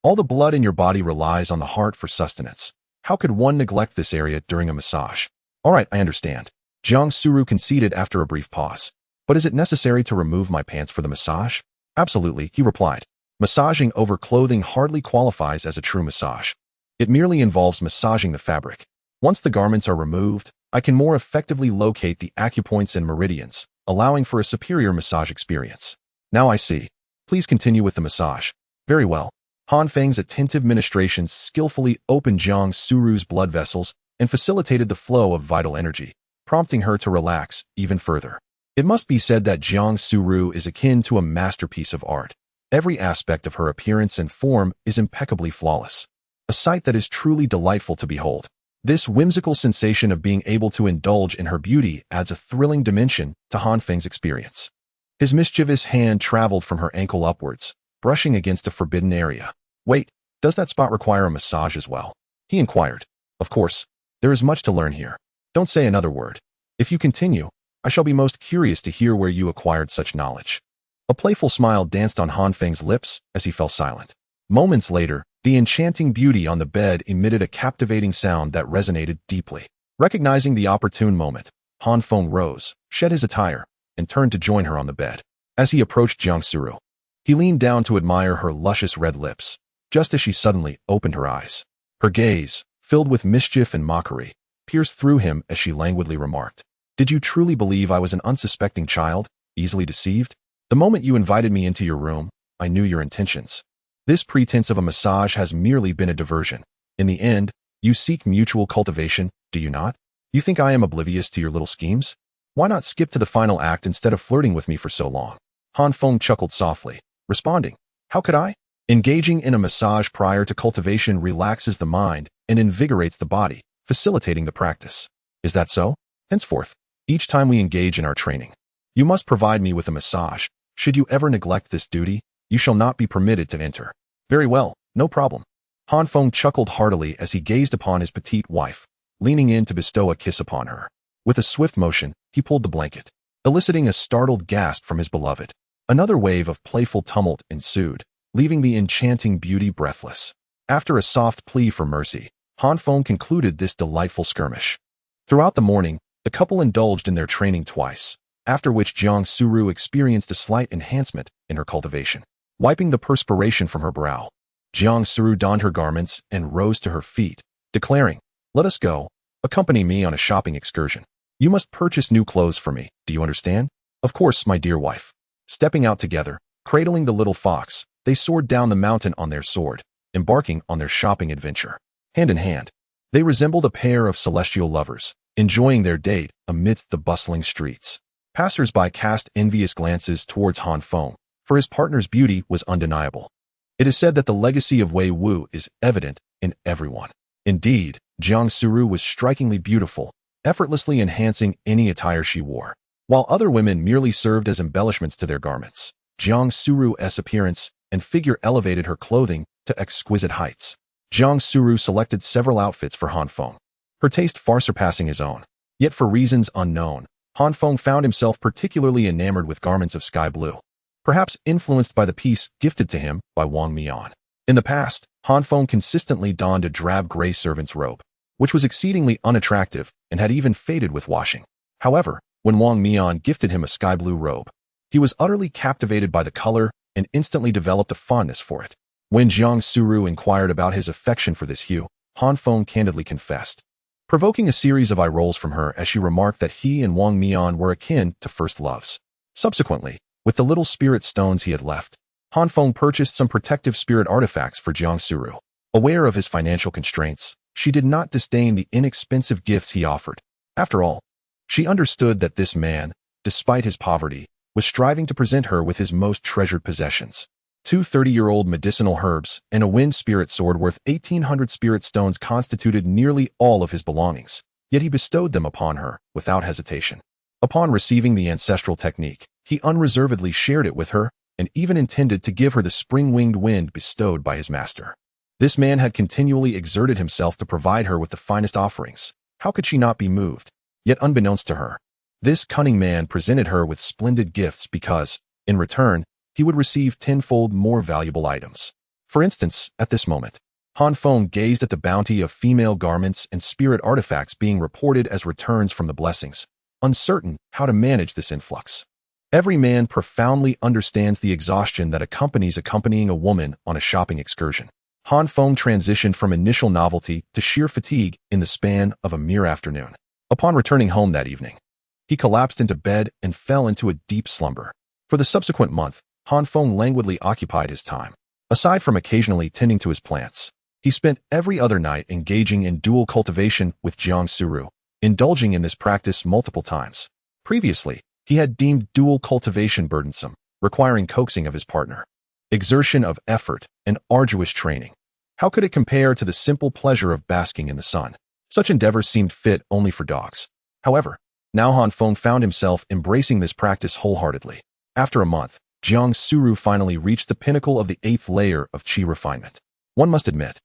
[SPEAKER 1] All the blood in your body relies on the heart for sustenance. How could one neglect this area during a massage? All right, I understand. Jiang Suru conceded after a brief pause. But is it necessary to remove my pants for the massage? Absolutely, he replied. Massaging over clothing hardly qualifies as a true massage. It merely involves massaging the fabric. Once the garments are removed, I can more effectively locate the acupoints and meridians, allowing for a superior massage experience. Now I see. Please continue with the massage. Very well. Han Feng's attentive ministrations skillfully opened Jiang Suru's blood vessels and facilitated the flow of vital energy, prompting her to relax even further. It must be said that Jiang Suru is akin to a masterpiece of art. Every aspect of her appearance and form is impeccably flawless, a sight that is truly delightful to behold. This whimsical sensation of being able to indulge in her beauty adds a thrilling dimension to Han Feng's experience. His mischievous hand traveled from her ankle upwards, brushing against a forbidden area. Wait, does that spot require a massage as well? He inquired. Of course, there is much to learn here. Don't say another word. If you continue, I shall be most curious to hear where you acquired such knowledge. A playful smile danced on Han Feng's lips as he fell silent. Moments later, the enchanting beauty on the bed emitted a captivating sound that resonated deeply. Recognizing the opportune moment, Han Feng rose, shed his attire, and turned to join her on the bed. As he approached Jiang Suru, he leaned down to admire her luscious red lips, just as she suddenly opened her eyes. Her gaze, filled with mischief and mockery, pierced through him as she languidly remarked, "Did you truly believe I was an unsuspecting child, easily deceived? The moment you invited me into your room, I knew your intentions. This pretense of a massage has merely been a diversion. In the end, you seek mutual cultivation, do you not? You think I am oblivious to your little schemes? Why not skip to the final act instead of flirting with me for so long?" Han Feng chuckled softly, responding, "How could I? Engaging in a massage prior to cultivation relaxes the mind and invigorates the body, facilitating the practice. Is that so? Henceforth, each time we engage in our training, you must provide me with a massage. Should you ever neglect this duty, you shall not be permitted to enter." "Very well, no problem." Han Feng chuckled heartily as he gazed upon his petite wife, leaning in to bestow a kiss upon her. With a swift motion, he pulled the blanket, eliciting a startled gasp from his beloved. Another wave of playful tumult ensued, leaving the enchanting beauty breathless. After a soft plea for mercy, Han Feng concluded this delightful skirmish. Throughout the morning, the couple indulged in their training twice, after which Jiang Suru experienced a slight enhancement in her cultivation. Wiping the perspiration from her brow, Jiang Suru donned her garments and rose to her feet, declaring, "Let us go. Accompany me on a shopping excursion. You must purchase new clothes for me, do you understand?" "Of course, my dear wife." Stepping out together, cradling the little fox, they soared down the mountain on their sword, embarking on their shopping adventure. Hand in hand, they resembled a pair of celestial lovers, enjoying their date amidst the bustling streets. Passers-by cast envious glances towards Han Feng, for his partner's beauty was undeniable. It is said that the legacy of Wei Wu is evident in everyone. Indeed, Jiang Suru was strikingly beautiful, effortlessly enhancing any attire she wore. While other women merely served as embellishments to their garments, Jiang Suru's appearance and figure elevated her clothing to exquisite heights. Jiang Suru selected several outfits for Han Feng, her taste far surpassing his own. Yet for reasons unknown, Han Feng found himself particularly enamored with garments of sky blue, perhaps influenced by the piece gifted to him by Wang Mian. In the past, Han Feng consistently donned a drab gray servant's robe, which was exceedingly unattractive and had even faded with washing. However, when Wang Mian gifted him a sky blue robe, he was utterly captivated by the color and instantly developed a fondness for it. When Jiang Suru inquired about his affection for this hue, Han Feng candidly confessed, provoking a series of eye rolls from her as she remarked that he and Wang Mian were akin to first loves. Subsequently, with the little spirit stones he had left, Han Feng purchased some protective spirit artifacts for Jiang Suru. Aware of his financial constraints, she did not disdain the inexpensive gifts he offered. After all, she understood that this man, despite his poverty, was striving to present her with his most treasured possessions. Two 30-year-old medicinal herbs and a wind spirit sword worth 1,800 spirit stones constituted nearly all of his belongings, yet he bestowed them upon her without hesitation. Upon receiving the ancestral technique, he unreservedly shared it with her and even intended to give her the spring-winged wind bestowed by his master. This man had continually exerted himself to provide her with the finest offerings. How could she not be moved? Yet unbeknownst to her, this cunning man presented her with splendid gifts because, in return, he would receive tenfold more valuable items. For instance, at this moment, Feng gazed at the bounty of female garments and spirit artifacts being reported as returns from the blessings, uncertain how to manage this influx. Every man profoundly understands the exhaustion that accompanies accompanying a woman on a shopping excursion. Feng transitioned from initial novelty to sheer fatigue in the span of a mere afternoon. Upon returning home that evening, he collapsed into bed and fell into a deep slumber. For the subsequent month, Feng languidly occupied his time. Aside from occasionally tending to his plants, he spent every other night engaging in dual cultivation with Jiang Suru, indulging in this practice multiple times. Previously, he had deemed dual cultivation burdensome, requiring coaxing of his partner, exertion of effort, and arduous training. How could it compare to the simple pleasure of basking in the sun? Such endeavors seemed fit only for dogs. However, now Feng found himself embracing this practice wholeheartedly. After a month, Jiang Suru finally reached the pinnacle of the 8th layer of qi refinement. One must admit,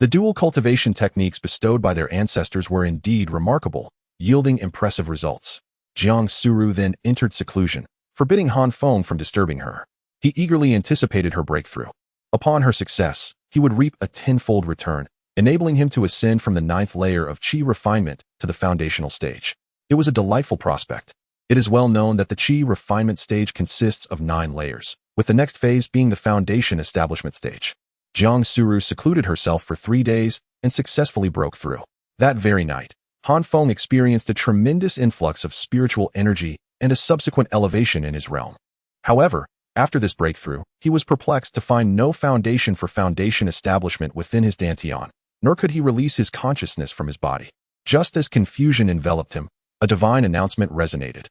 [SPEAKER 1] the dual cultivation techniques bestowed by their ancestors were indeed remarkable, yielding impressive results. Jiang Suru then entered seclusion, forbidding Feng from disturbing her. He eagerly anticipated her breakthrough. Upon her success, he would reap a tenfold return, enabling him to ascend from the 9th layer of qi refinement to the foundational stage. It was a delightful prospect. It is well known that the qi refinement stage consists of 9 layers, with the next phase being the foundation establishment stage. Jiang Suru secluded herself for 3 days and successfully broke through. That very night, Feng experienced a tremendous influx of spiritual energy and a subsequent elevation in his realm. However, after this breakthrough, he was perplexed to find no foundation for foundation establishment within his dantian, nor could he release his consciousness from his body. Just as confusion enveloped him, a divine announcement resonated.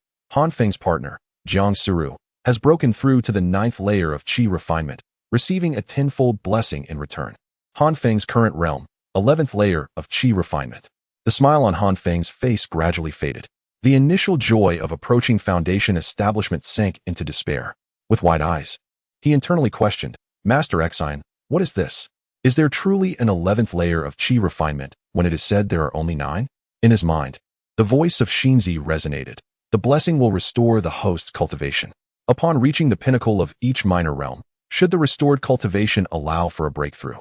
[SPEAKER 1] Feng's partner, Jiang Suru, has broken through to the 9th layer of qi refinement, receiving a tenfold blessing in return. Feng's current realm, 11th layer of qi refinement. The smile on Feng's face gradually faded. The initial joy of approaching foundation establishment sank into despair. With wide eyes, he internally questioned, Master Exine, what is this? Is there truly an 11th layer of qi refinement when it is said there are only 9? In his mind, the voice of Xinzi resonated. The blessing will restore the host's cultivation. Upon reaching the pinnacle of each minor realm, should the restored cultivation allow for a breakthrough,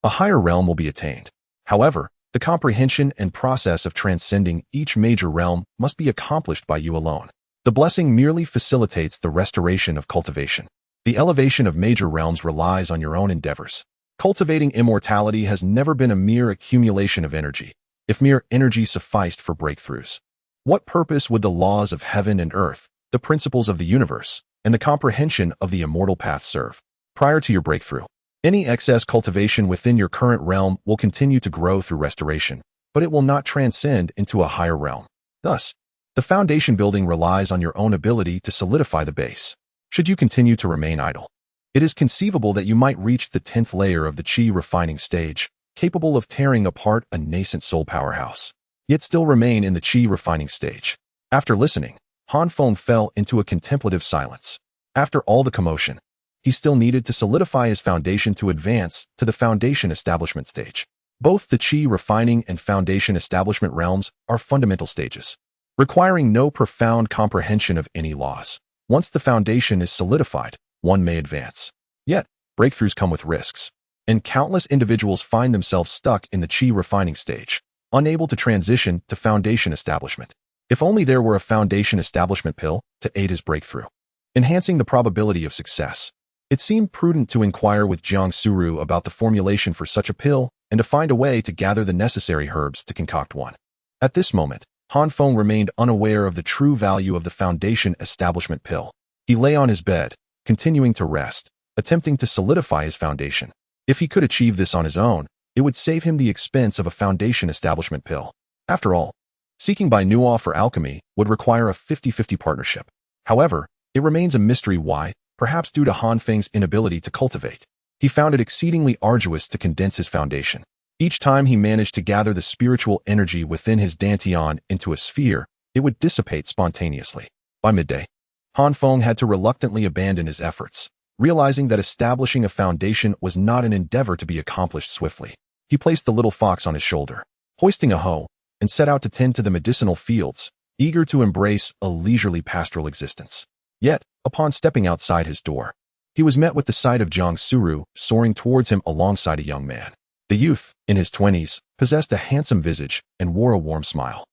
[SPEAKER 1] a higher realm will be attained. However, the comprehension and process of transcending each major realm must be accomplished by you alone. The blessing merely facilitates the restoration of cultivation. The elevation of major realms relies on your own endeavors. Cultivating immortality has never been a mere accumulation of energy, if mere energy sufficed for breakthroughs. What purpose would the laws of heaven and earth, the principles of the universe, and the comprehension of the immortal path serve? Prior to your breakthrough, any excess cultivation within your current realm will continue to grow through restoration, but it will not transcend into a higher realm. Thus, the foundation building relies on your own ability to solidify the base. Should you continue to remain idle, it is conceivable that you might reach the 10th layer of the qi refining stage, capable of tearing apart a nascent soul powerhouse, yet still remain in the qi refining stage. After listening, Feng fell into a contemplative silence. After all the commotion, he still needed to solidify his foundation to advance to the foundation establishment stage. Both the qi refining and foundation establishment realms are fundamental stages, requiring no profound comprehension of any laws. Once the foundation is solidified, one may advance. Yet, breakthroughs come with risks, and countless individuals find themselves stuck in the qi refining stage, unable to transition to foundation establishment. If only there were a foundation establishment pill to aid his breakthrough, enhancing the probability of success. It seemed prudent to inquire with Jiang Suru about the formulation for such a pill and to find a way to gather the necessary herbs to concoct one. At this moment, Feng remained unaware of the true value of the foundation establishment pill. He lay on his bed, continuing to rest, attempting to solidify his foundation. If he could achieve this on his own, it would save him the expense of a foundation establishment pill. After all, seeking by Nuo for alchemy would require a 50-50 partnership. However, it remains a mystery why, perhaps due to Han Feng's inability to cultivate. He found it exceedingly arduous to condense his foundation. Each time he managed to gather the spiritual energy within his dantian into a sphere, it would dissipate spontaneously. By midday, Han Feng had to reluctantly abandon his efforts, realizing that establishing a foundation was not an endeavor to be accomplished swiftly. He placed the little fox on his shoulder, hoisting a hoe, and set out to tend to the medicinal fields, eager to embrace a leisurely pastoral existence. Yet, upon stepping outside his door, he was met with the sight of Jiang Suru soaring towards him alongside a young man. The youth, in his 20s, possessed a handsome visage and wore a warm smile.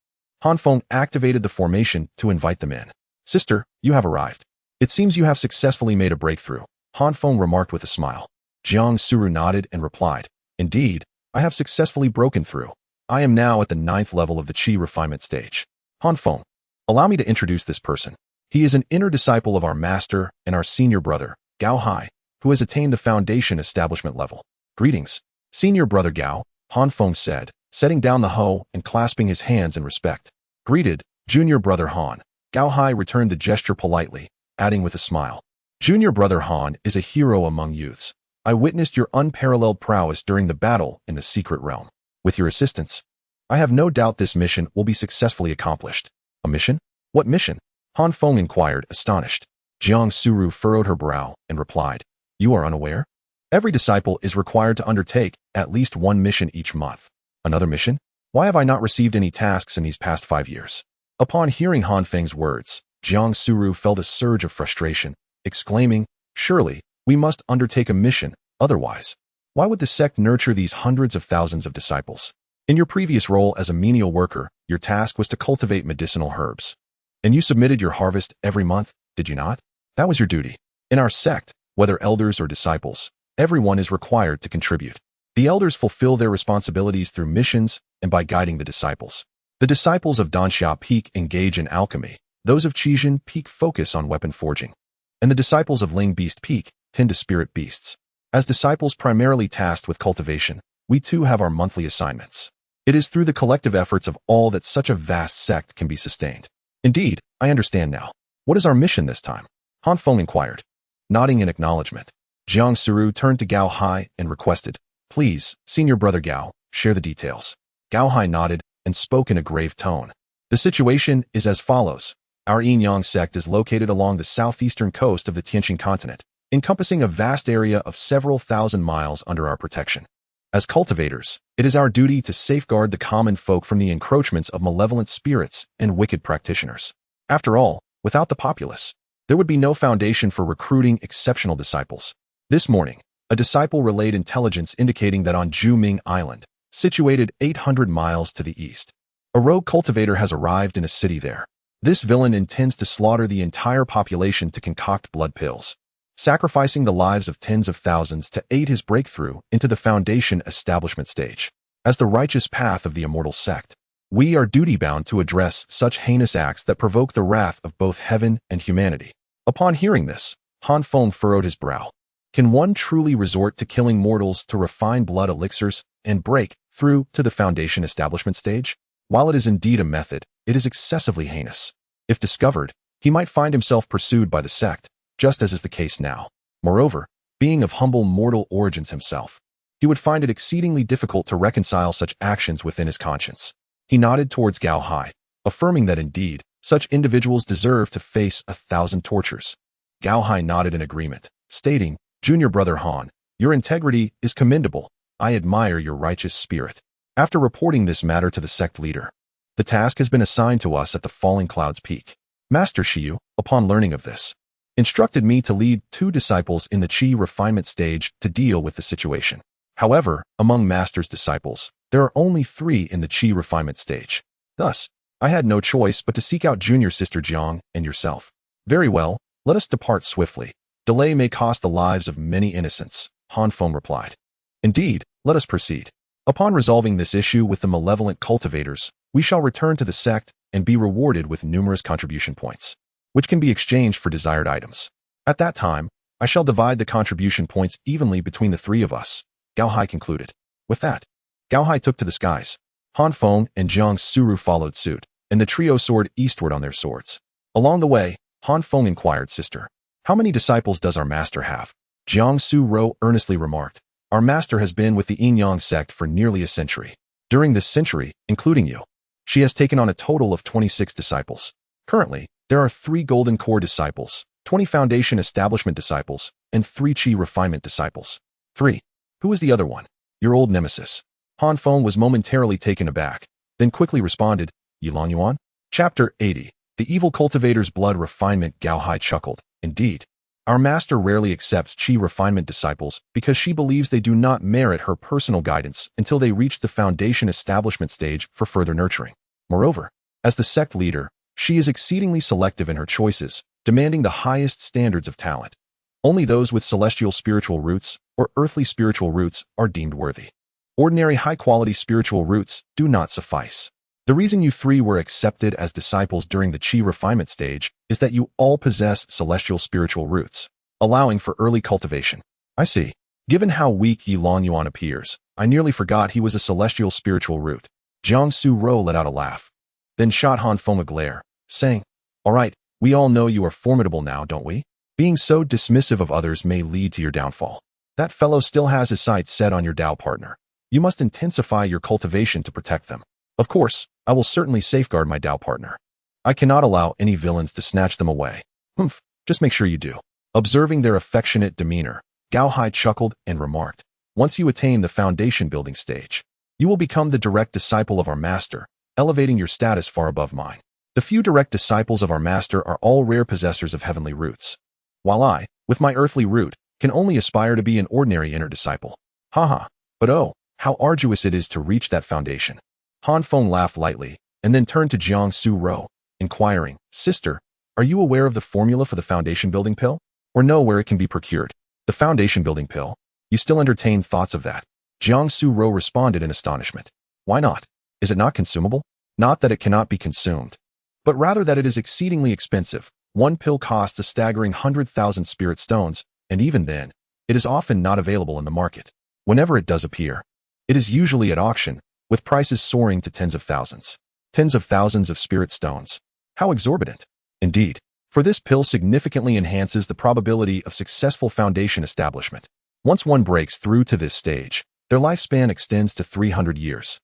[SPEAKER 1] Han Feng activated the formation to invite them in. "Sister, you have arrived. It seems you have successfully made a breakthrough," Han Feng remarked with a smile. Jiang Suru nodded and replied, "Indeed, I have successfully broken through. I am now at the 9th level of the Qi refinement stage. Han Feng, allow me to introduce this person. He is an inner disciple of our master and our senior brother, Gao Hai, who has attained the foundation establishment level. Greetings, senior brother Gao," Han Feng said, setting down the hoe and clasping his hands in respect. "Greeted, junior brother Han." Gao Hai returned the gesture politely, adding with a smile, "Junior brother Han is a hero among youths. I witnessed your unparalleled prowess during the battle in the secret realm. With your assistance, I have no doubt this mission will be successfully accomplished." "A mission? What mission?" Han Feng inquired, astonished. Jiang Suru furrowed her brow and replied, "You are unaware? Every disciple is required to undertake at least one mission each month." "Another mission? Why have I not received any tasks in these past 5 years?" Upon hearing Han Feng's words, Jiang Suru felt a surge of frustration, exclaiming, "Surely, we must undertake a mission, otherwise, why would the sect nurture these hundreds of thousands of disciples? In your previous role as a menial worker, your task was to cultivate medicinal herbs. And you submitted your harvest every month, did you not? That was your duty. In our sect, whether elders or disciples, everyone is required to contribute. The elders fulfill their responsibilities through missions and by guiding the disciples. The disciples of Danxia Peak engage in alchemy, those of Qijin Peak focus on weapon forging, and the disciples of Ling Beast Peak tend to spirit beasts. As disciples primarily tasked with cultivation, we too have our monthly assignments. It is through the collective efforts of all that such a vast sect can be sustained." "Indeed, I understand now. What is our mission this time?" Han Feng inquired. Nodding in acknowledgement, Jiang Suru turned to Gao Hai and requested, "Please, senior brother Gao, share the details." Gao Hai nodded and spoke in a grave tone. "The situation is as follows. Our Yin-Yang sect is located along the southeastern coast of the Tianqing continent, encompassing a vast area of several thousand miles under our protection. As cultivators, it is our duty to safeguard the common folk from the encroachments of malevolent spirits and wicked practitioners. After all, without the populace, there would be no foundation for recruiting exceptional disciples. This morning, a disciple relayed intelligence indicating that on Juming Island, situated 800 miles to the east, a rogue cultivator has arrived in a city there. This villain intends to slaughter the entire population to concoct blood pills, sacrificing the lives of tens of thousands to aid his breakthrough into the foundation establishment stage. As the righteous path of the immortal sect, we are duty-bound to address such heinous acts that provoke the wrath of both heaven and humanity." Upon hearing this, Han Feng furrowed his brow. Can one truly resort to killing mortals to refine blood elixirs and break through to the foundation establishment stage? While it is indeed a method, it is excessively heinous. If discovered, he might find himself pursued by the sect, just as is the case now. Moreover, being of humble mortal origins himself, he would find it exceedingly difficult to reconcile such actions within his conscience. He nodded towards Gao Hai, affirming that indeed, such individuals deserve to face 1,000 tortures. Gao Hai nodded in agreement, stating, "Junior brother Han, your integrity is commendable. I admire your righteous spirit." After reporting this matter to the sect leader, the task has been assigned to us at the Falling Clouds Peak. Master Shiyu, upon learning of this, instructed me to lead 2 disciples in the Qi refinement stage to deal with the situation. However, among Master's disciples, there are only 3 in the Qi refinement stage. Thus, I had no choice but to seek out junior sister Jiang and yourself. "Very well, let us depart swiftly. Delay may cost the lives of many innocents," Han Feng replied. "Indeed, let us proceed. Upon resolving this issue with the malevolent cultivators, we shall return to the sect and be rewarded with numerous contribution points, which can be exchanged for desired items. At that time, I shall divide the contribution points evenly between the 3 of us," Gao Hai concluded. With that, Gao Hai took to the skies. Han Feng and Jiang Suru followed suit, and the trio soared eastward on their swords. Along the way, Han Feng inquired, "Sister, How many disciples does our master have? Jiang Su Ro earnestly remarked. Our master has been with the Yin-Yang sect for nearly a century. During this century, including you, she has taken on a total of 26 disciples. Currently, there are 3 Golden Core disciples, 20 Foundation Establishment disciples, and 3 Qi Refinement disciples. 3. Who is the other one? Your old nemesis. Han Feng was momentarily taken aback, then quickly responded, Yilong Yuan? Chapter 80. The Evil Cultivator's Blood Refinement. Gao Hai chuckled. Indeed. Our master rarely accepts Qi Refinement disciples because she believes they do not merit her personal guidance until they reach the Foundation Establishment stage for further nurturing. Moreover, as the sect leader, she is exceedingly selective in her choices, demanding the highest standards of talent. Only those with celestial spiritual roots or earthly spiritual roots are deemed worthy. Ordinary high-quality spiritual roots do not suffice. The reason you 3 were accepted as disciples during the Qi refinement stage is that you all possess celestial spiritual roots, allowing for early cultivation. I see. Given how weak Yilong Yuan appears, I nearly forgot he was a celestial spiritual root. Jiang Su Ro let out a laugh, then shot Han Feng a glare, saying, All right, we all know you are formidable now, don't we? Being so dismissive of others may lead to your downfall. That fellow still has his sights set on your Dao partner. You must intensify your cultivation to protect them. Of course, I will certainly safeguard my Dao partner. I cannot allow any villains to snatch them away. Humph, just make sure you do. Observing their affectionate demeanor, Gao Hai chuckled and remarked, Once you attain the foundation building stage, you will become the direct disciple of our master, elevating your status far above mine. The few direct disciples of our master are all rare possessors of heavenly roots, while I, with my earthly root, can only aspire to be an ordinary inner disciple. Haha, but oh, how arduous it is to reach that foundation. Han Feng laughed lightly, and then turned to Jiang Su Ro, inquiring, Sister, are you aware of the formula for the foundation building pill? Or know where it can be procured? The foundation building pill? You still entertain thoughts of that? Jiang Su Ro responded in astonishment. Why not? Is it not consumable? Not that it cannot be consumed, but rather that it is exceedingly expensive. One pill costs a staggering 100,000 spirit stones, and even then, it is often not available in the market. Whenever it does appear, it is usually at auction, with prices soaring to tens of thousands. Tens of thousands of spirit stones. How exorbitant. Indeed, for this pill significantly enhances the probability of successful foundation establishment. Once one breaks through to this stage, their lifespan extends to 300 years.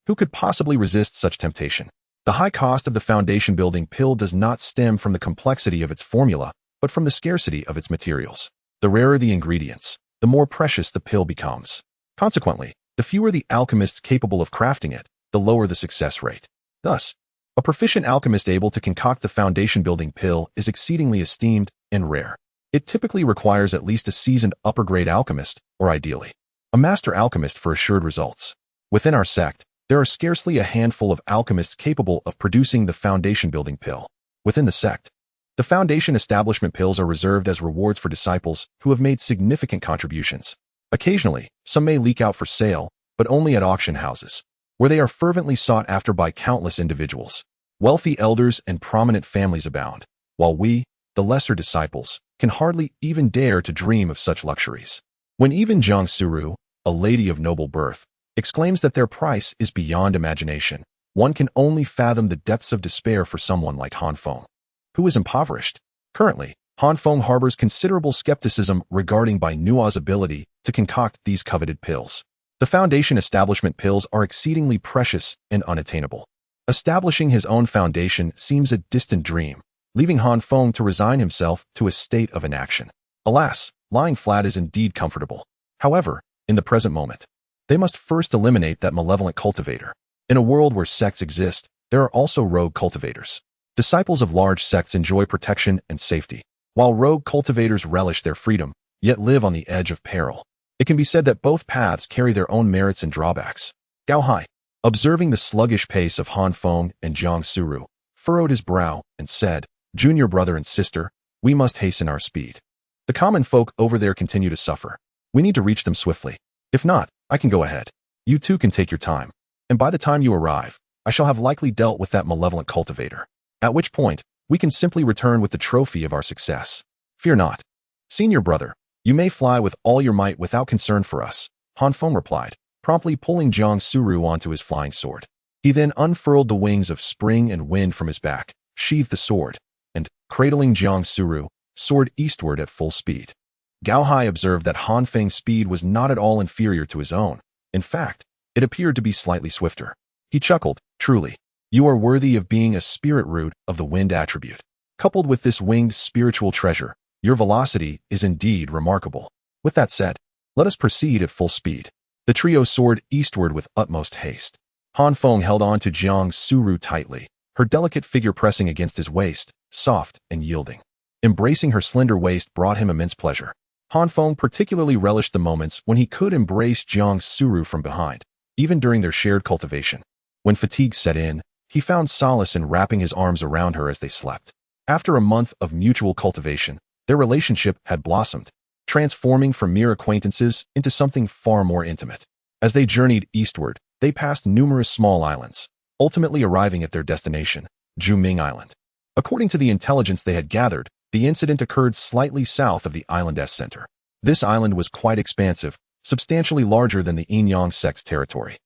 [SPEAKER 1] Who could possibly resist such temptation? The high cost of the foundation building pill does not stem from the complexity of its formula, but from the scarcity of its materials. The rarer the ingredients, the more precious the pill becomes. Consequently, the fewer the alchemists capable of crafting it, the lower the success rate. Thus, a proficient alchemist able to concoct the foundation-building pill is exceedingly esteemed and rare. It typically requires at least a seasoned upper-grade alchemist, or ideally, a master alchemist for assured results. Within our sect, there are scarcely a handful of alchemists capable of producing the foundation-building pill. Within the sect, the foundation establishment pills are reserved as rewards for disciples who have made significant contributions. Occasionally, some may leak out for sale, but only at auction houses, where they are fervently sought after by countless individuals. Wealthy elders and prominent families abound, while we, the lesser disciples, can hardly even dare to dream of such luxuries. When even Jiang Suru, a lady of noble birth, exclaims that their price is beyond imagination, one can only fathom the depths of despair for someone like Han Feng, who is impoverished. Currently, Han Feng harbors considerable skepticism regarding Bai Nua's ability to concoct these coveted pills. The foundation establishment pills are exceedingly precious and unattainable. Establishing his own foundation seems a distant dream, leaving Han Feng to resign himself to a state of inaction. Alas, lying flat is indeed comfortable. However, in the present moment, they must first eliminate that malevolent cultivator. In a world where sects exist, there are also rogue cultivators. Disciples of large sects enjoy protection and safety, while rogue cultivators relish their freedom, yet live on the edge of peril. It can be said that both paths carry their own merits and drawbacks. Gao Hai, observing the sluggish pace of Han Feng and Jiang Suru, furrowed his brow and said, Junior brother and sister, we must hasten our speed. The common folk over there continue to suffer. We need to reach them swiftly. If not, I can go ahead. You too can take your time. And by the time you arrive, I shall have likely dealt with that malevolent cultivator. At which point, we can simply return with the trophy of our success. Fear not. Senior brother, you may fly with all your might without concern for us, Han Feng replied, promptly pulling Jiang Suru onto his flying sword. He then unfurled the wings of spring and wind from his back, sheathed the sword, and, cradling Jiang Suru, soared eastward at full speed. Gao Hai observed that Han Feng's speed was not at all inferior to his own. In fact, it appeared to be slightly swifter. He chuckled, "Truly, you are worthy of being a spirit root of the wind attribute. Coupled with this winged spiritual treasure, your velocity is indeed remarkable. With that said, let us proceed at full speed." The trio soared eastward with utmost haste. Han Feng held on to Jiang Suru tightly, her delicate figure pressing against his waist, soft and yielding. Embracing her slender waist brought him immense pleasure. Han Feng particularly relished the moments when he could embrace Jiang Suru from behind, even during their shared cultivation. When fatigue set in, he found solace in wrapping his arms around her as they slept. After a month of mutual cultivation, their relationship had blossomed, transforming from mere acquaintances into something far more intimate. As they journeyed eastward, they passed numerous small islands, ultimately arriving at their destination, Juming Island. According to the intelligence they had gathered, the incident occurred slightly south of the island's center. This island was quite expansive, substantially larger than the Yin-Yang sect's territory.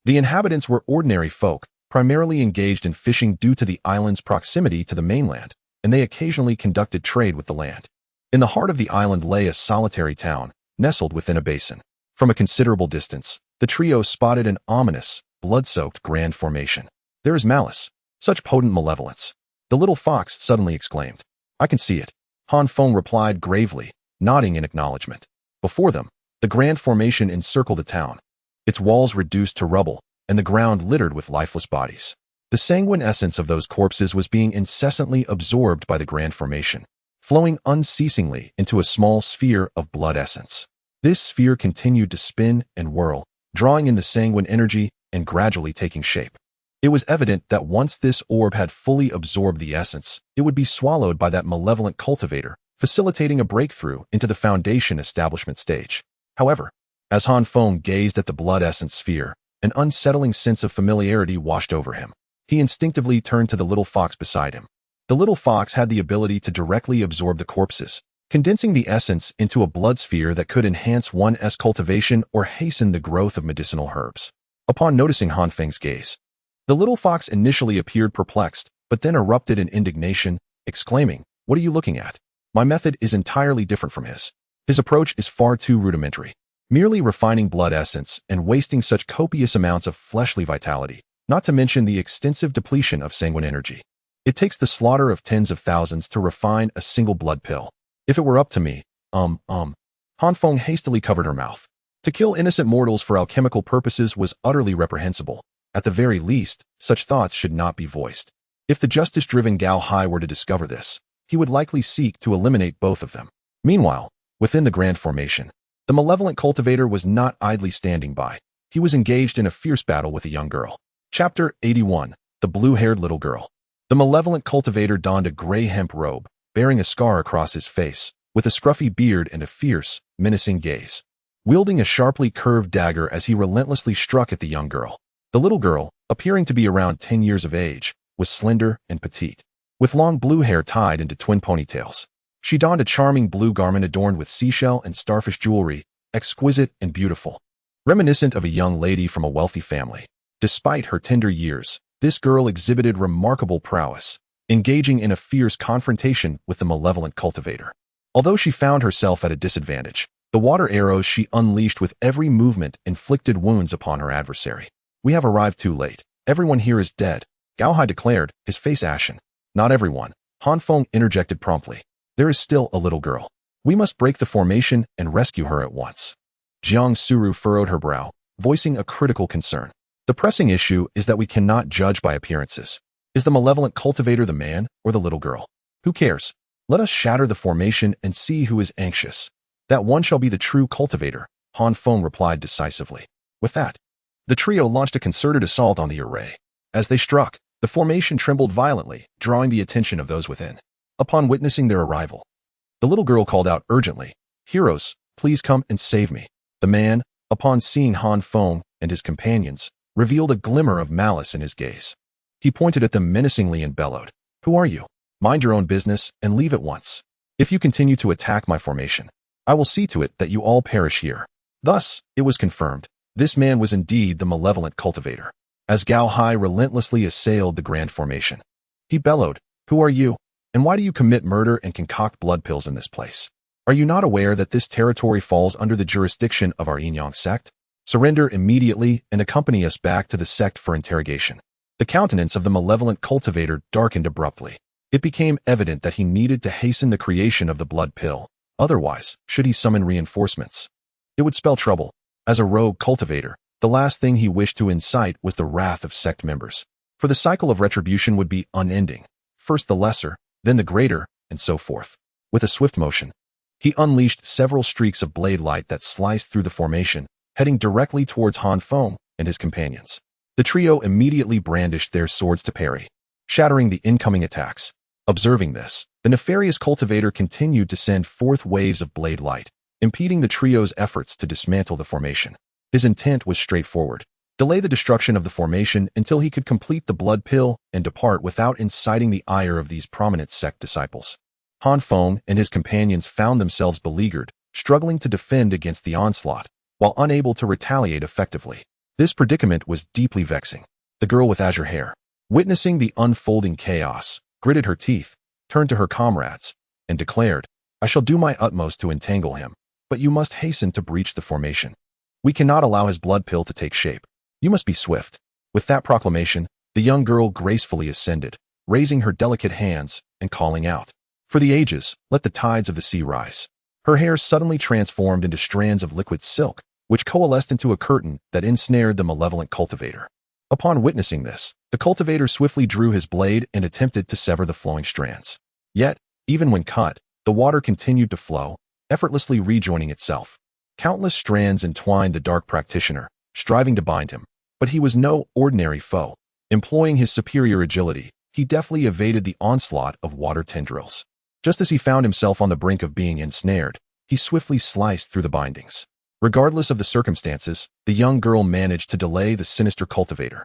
[SPEAKER 1] The inhabitants were ordinary folk, primarily engaged in fishing due to the island's proximity to the mainland, and they occasionally conducted trade with the land. In the heart of the island lay a solitary town, nestled within a basin. From a considerable distance, the trio spotted an ominous, blood-soaked grand formation. "There is malice, such potent malevolence," the little fox suddenly exclaimed. "I can see it," Han Feng replied gravely, nodding in acknowledgement. Before them, the grand formation encircled a town, its walls reduced to rubble, and the ground littered with lifeless bodies. The sanguine essence of those corpses was being incessantly absorbed by the grand formation, flowing unceasingly into a small sphere of blood essence. This sphere continued to spin and whirl, drawing in the sanguine energy and gradually taking shape. It was evident that once this orb had fully absorbed the essence, it would be swallowed by that malevolent cultivator, facilitating a breakthrough into the foundation establishment stage. However, as Han Feng gazed at the blood essence sphere, an unsettling sense of familiarity washed over him. He instinctively turned to the little fox beside him. The little fox had the ability to directly absorb the corpses, condensing the essence into a blood sphere that could enhance one's cultivation or hasten the growth of medicinal herbs. Upon noticing Han Feng's gaze, the little fox initially appeared perplexed, but then erupted in indignation, exclaiming, "What are you looking at? My method is entirely different from his. His approach is far too rudimentary, merely refining blood essence and wasting such copious amounts of fleshly vitality, not to mention the extensive depletion of sanguine energy. It takes the slaughter of tens of thousands to refine a single blood pill. If it were up to me, Han Feng hastily covered her mouth. To kill innocent mortals for alchemical purposes was utterly reprehensible. At the very least, such thoughts should not be voiced. If the justice-driven Gao Hai were to discover this, he would likely seek to eliminate both of them. Meanwhile, within the grand formation, the malevolent cultivator was not idly standing by. He was engaged in a fierce battle with a young girl. Chapter 81. The Blue-Haired Little Girl. The malevolent cultivator donned a gray hemp robe, bearing a scar across his face, with a scruffy beard and a fierce, menacing gaze. Wielding a sharply curved dagger as he relentlessly struck at the young girl. The little girl, appearing to be around 10 years of age, was slender and petite, with long blue hair tied into twin ponytails. She donned a charming blue garment adorned with seashell and starfish jewelry, exquisite and beautiful, reminiscent of a young lady from a wealthy family. Despite her tender years, this girl exhibited remarkable prowess, engaging in a fierce confrontation with the malevolent cultivator. Although she found herself at a disadvantage, the water arrows she unleashed with every movement inflicted wounds upon her adversary. "We have arrived too late. Everyone here is dead," Gao Hai declared, his face ashen. "Not everyone," Han Feng interjected promptly. "There is still a little girl. We must break the formation and rescue her at once." Jiang Suru furrowed her brow, voicing a critical concern. "The pressing issue is that we cannot judge by appearances. Is the malevolent cultivator the man or the little girl? Who cares? Let us shatter the formation and see who is anxious. That one shall be the true cultivator," Han Feng replied decisively. With that, the trio launched a concerted assault on the array. As they struck, the formation trembled violently, drawing the attention of those within. Upon witnessing their arrival, the little girl called out urgently, "Heroes, please come and save me." The man, upon seeing Han Feng and his companions, revealed a glimmer of malice in his gaze. He pointed at them menacingly and bellowed, "Who are you? Mind your own business and leave at once. If you continue to attack my formation, I will see to it that you all perish here." Thus, it was confirmed. This man was indeed the malevolent cultivator. As Gao Hai relentlessly assailed the grand formation, he bellowed, "Who are you? And why do you commit murder and concoct blood pills in this place? Are you not aware that this territory falls under the jurisdiction of our Yin-Yang sect? Surrender immediately and accompany us back to the sect for interrogation. The countenance of the malevolent cultivator darkened abruptly. It became evident that he needed to hasten the creation of the blood pill. Otherwise, should he summon reinforcements, it would spell trouble. As a rogue cultivator, the last thing he wished to incite was the wrath of sect members. For the cycle of retribution would be unending. First the lesser, then the greater, and so forth. With a swift motion, he unleashed several streaks of blade light that sliced through the formation, heading directly towards Feng and his companions. The trio immediately brandished their swords to parry, shattering the incoming attacks. Observing this, the nefarious cultivator continued to send forth waves of blade light, impeding the trio's efforts to dismantle the formation. His intent was straightforward: delay the destruction of the formation until he could complete the blood pill and depart without inciting the ire of these prominent sect disciples. Feng and his companions found themselves beleaguered, struggling to defend against the onslaught, while unable to retaliate effectively. This predicament was deeply vexing. The girl with azure hair, witnessing the unfolding chaos, gritted her teeth, turned to her comrades, and declared, "I shall do my utmost to entangle him, but you must hasten to breach the formation. We cannot allow his blood pill to take shape. You must be swift." With that proclamation, the young girl gracefully ascended, raising her delicate hands and calling out, "For the ages, let the tides of the sea rise." Her hair suddenly transformed into strands of liquid silk, which coalesced into a curtain that ensnared the malevolent cultivator. Upon witnessing this, the cultivator swiftly drew his blade and attempted to sever the flowing strands. Yet, even when cut, the water continued to flow, effortlessly rejoining itself. Countless strands entwined the dark practitioner, striving to bind him, but he was no ordinary foe. Employing his superior agility, he deftly evaded the onslaught of water tendrils. Just as he found himself on the brink of being ensnared, he swiftly sliced through the bindings. Regardless of the circumstances, the young girl managed to delay the sinister cultivator,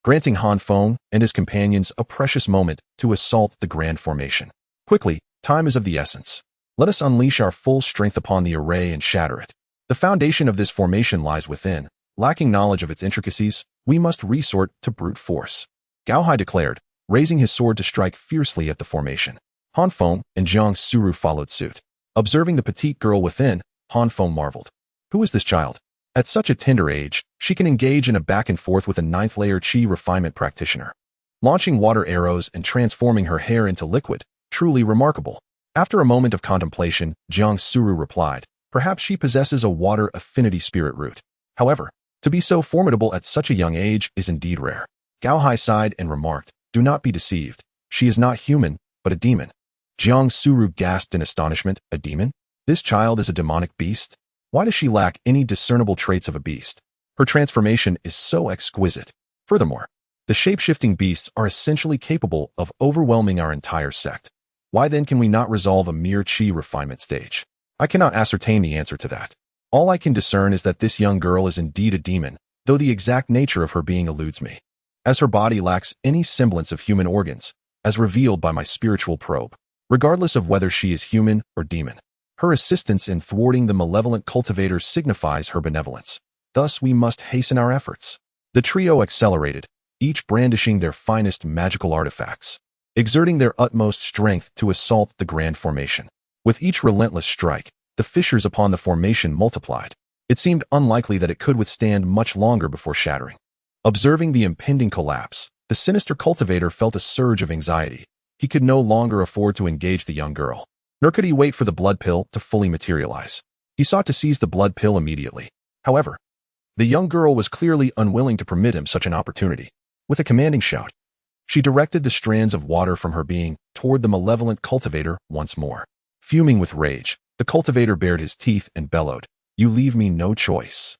[SPEAKER 1] granting Feng and his companions a precious moment to assault the grand formation. Quickly, time is of the essence. Let us unleash our full strength upon the array and shatter it. The foundation of this formation lies within. Lacking knowledge of its intricacies, we must resort to brute force, Gao Hai declared, raising his sword to strike fiercely at the formation. Feng and Jiang Suru followed suit. Observing the petite girl within, Feng marveled. Who is this child? At such a tender age, she can engage in a back and forth with a ninth-layer Qi refinement practitioner, launching water arrows and transforming her hair into liquid. Truly remarkable. After a moment of contemplation, Jiang Suru replied, "Perhaps she possesses a water affinity spirit root. However, to be so formidable at such a young age is indeed rare." Gao Hai sighed and remarked, "Do not be deceived. She is not human, but a demon." Jiang Suru gasped in astonishment. "A demon? This child is a demonic beast? Why does she lack any discernible traits of a beast? Her transformation is so exquisite. Furthermore, the shape-shifting beasts are essentially capable of overwhelming our entire sect. Why then can we not resolve a mere Qi refinement stage? I cannot ascertain the answer to that. All I can discern is that this young girl is indeed a demon, though the exact nature of her being eludes me, as her body lacks any semblance of human organs, as revealed by my spiritual probe. Regardless of whether she is human or demon, her assistance in thwarting the malevolent cultivator signifies her benevolence. Thus we must hasten our efforts." The trio accelerated, each brandishing their finest magical artifacts, exerting their utmost strength to assault the grand formation. With each relentless strike, the fissures upon the formation multiplied. It seemed unlikely that it could withstand much longer before shattering. Observing the impending collapse, the sinister cultivator felt a surge of anxiety. He could no longer afford to engage the young girl, nor could he wait for the blood pill to fully materialize. He sought to seize the blood pill immediately. However, the young girl was clearly unwilling to permit him such an opportunity. With a commanding shout, she directed the strands of water from her being toward the malevolent cultivator once more. Fuming with rage, the cultivator bared his teeth and bellowed, "You leave me no choice."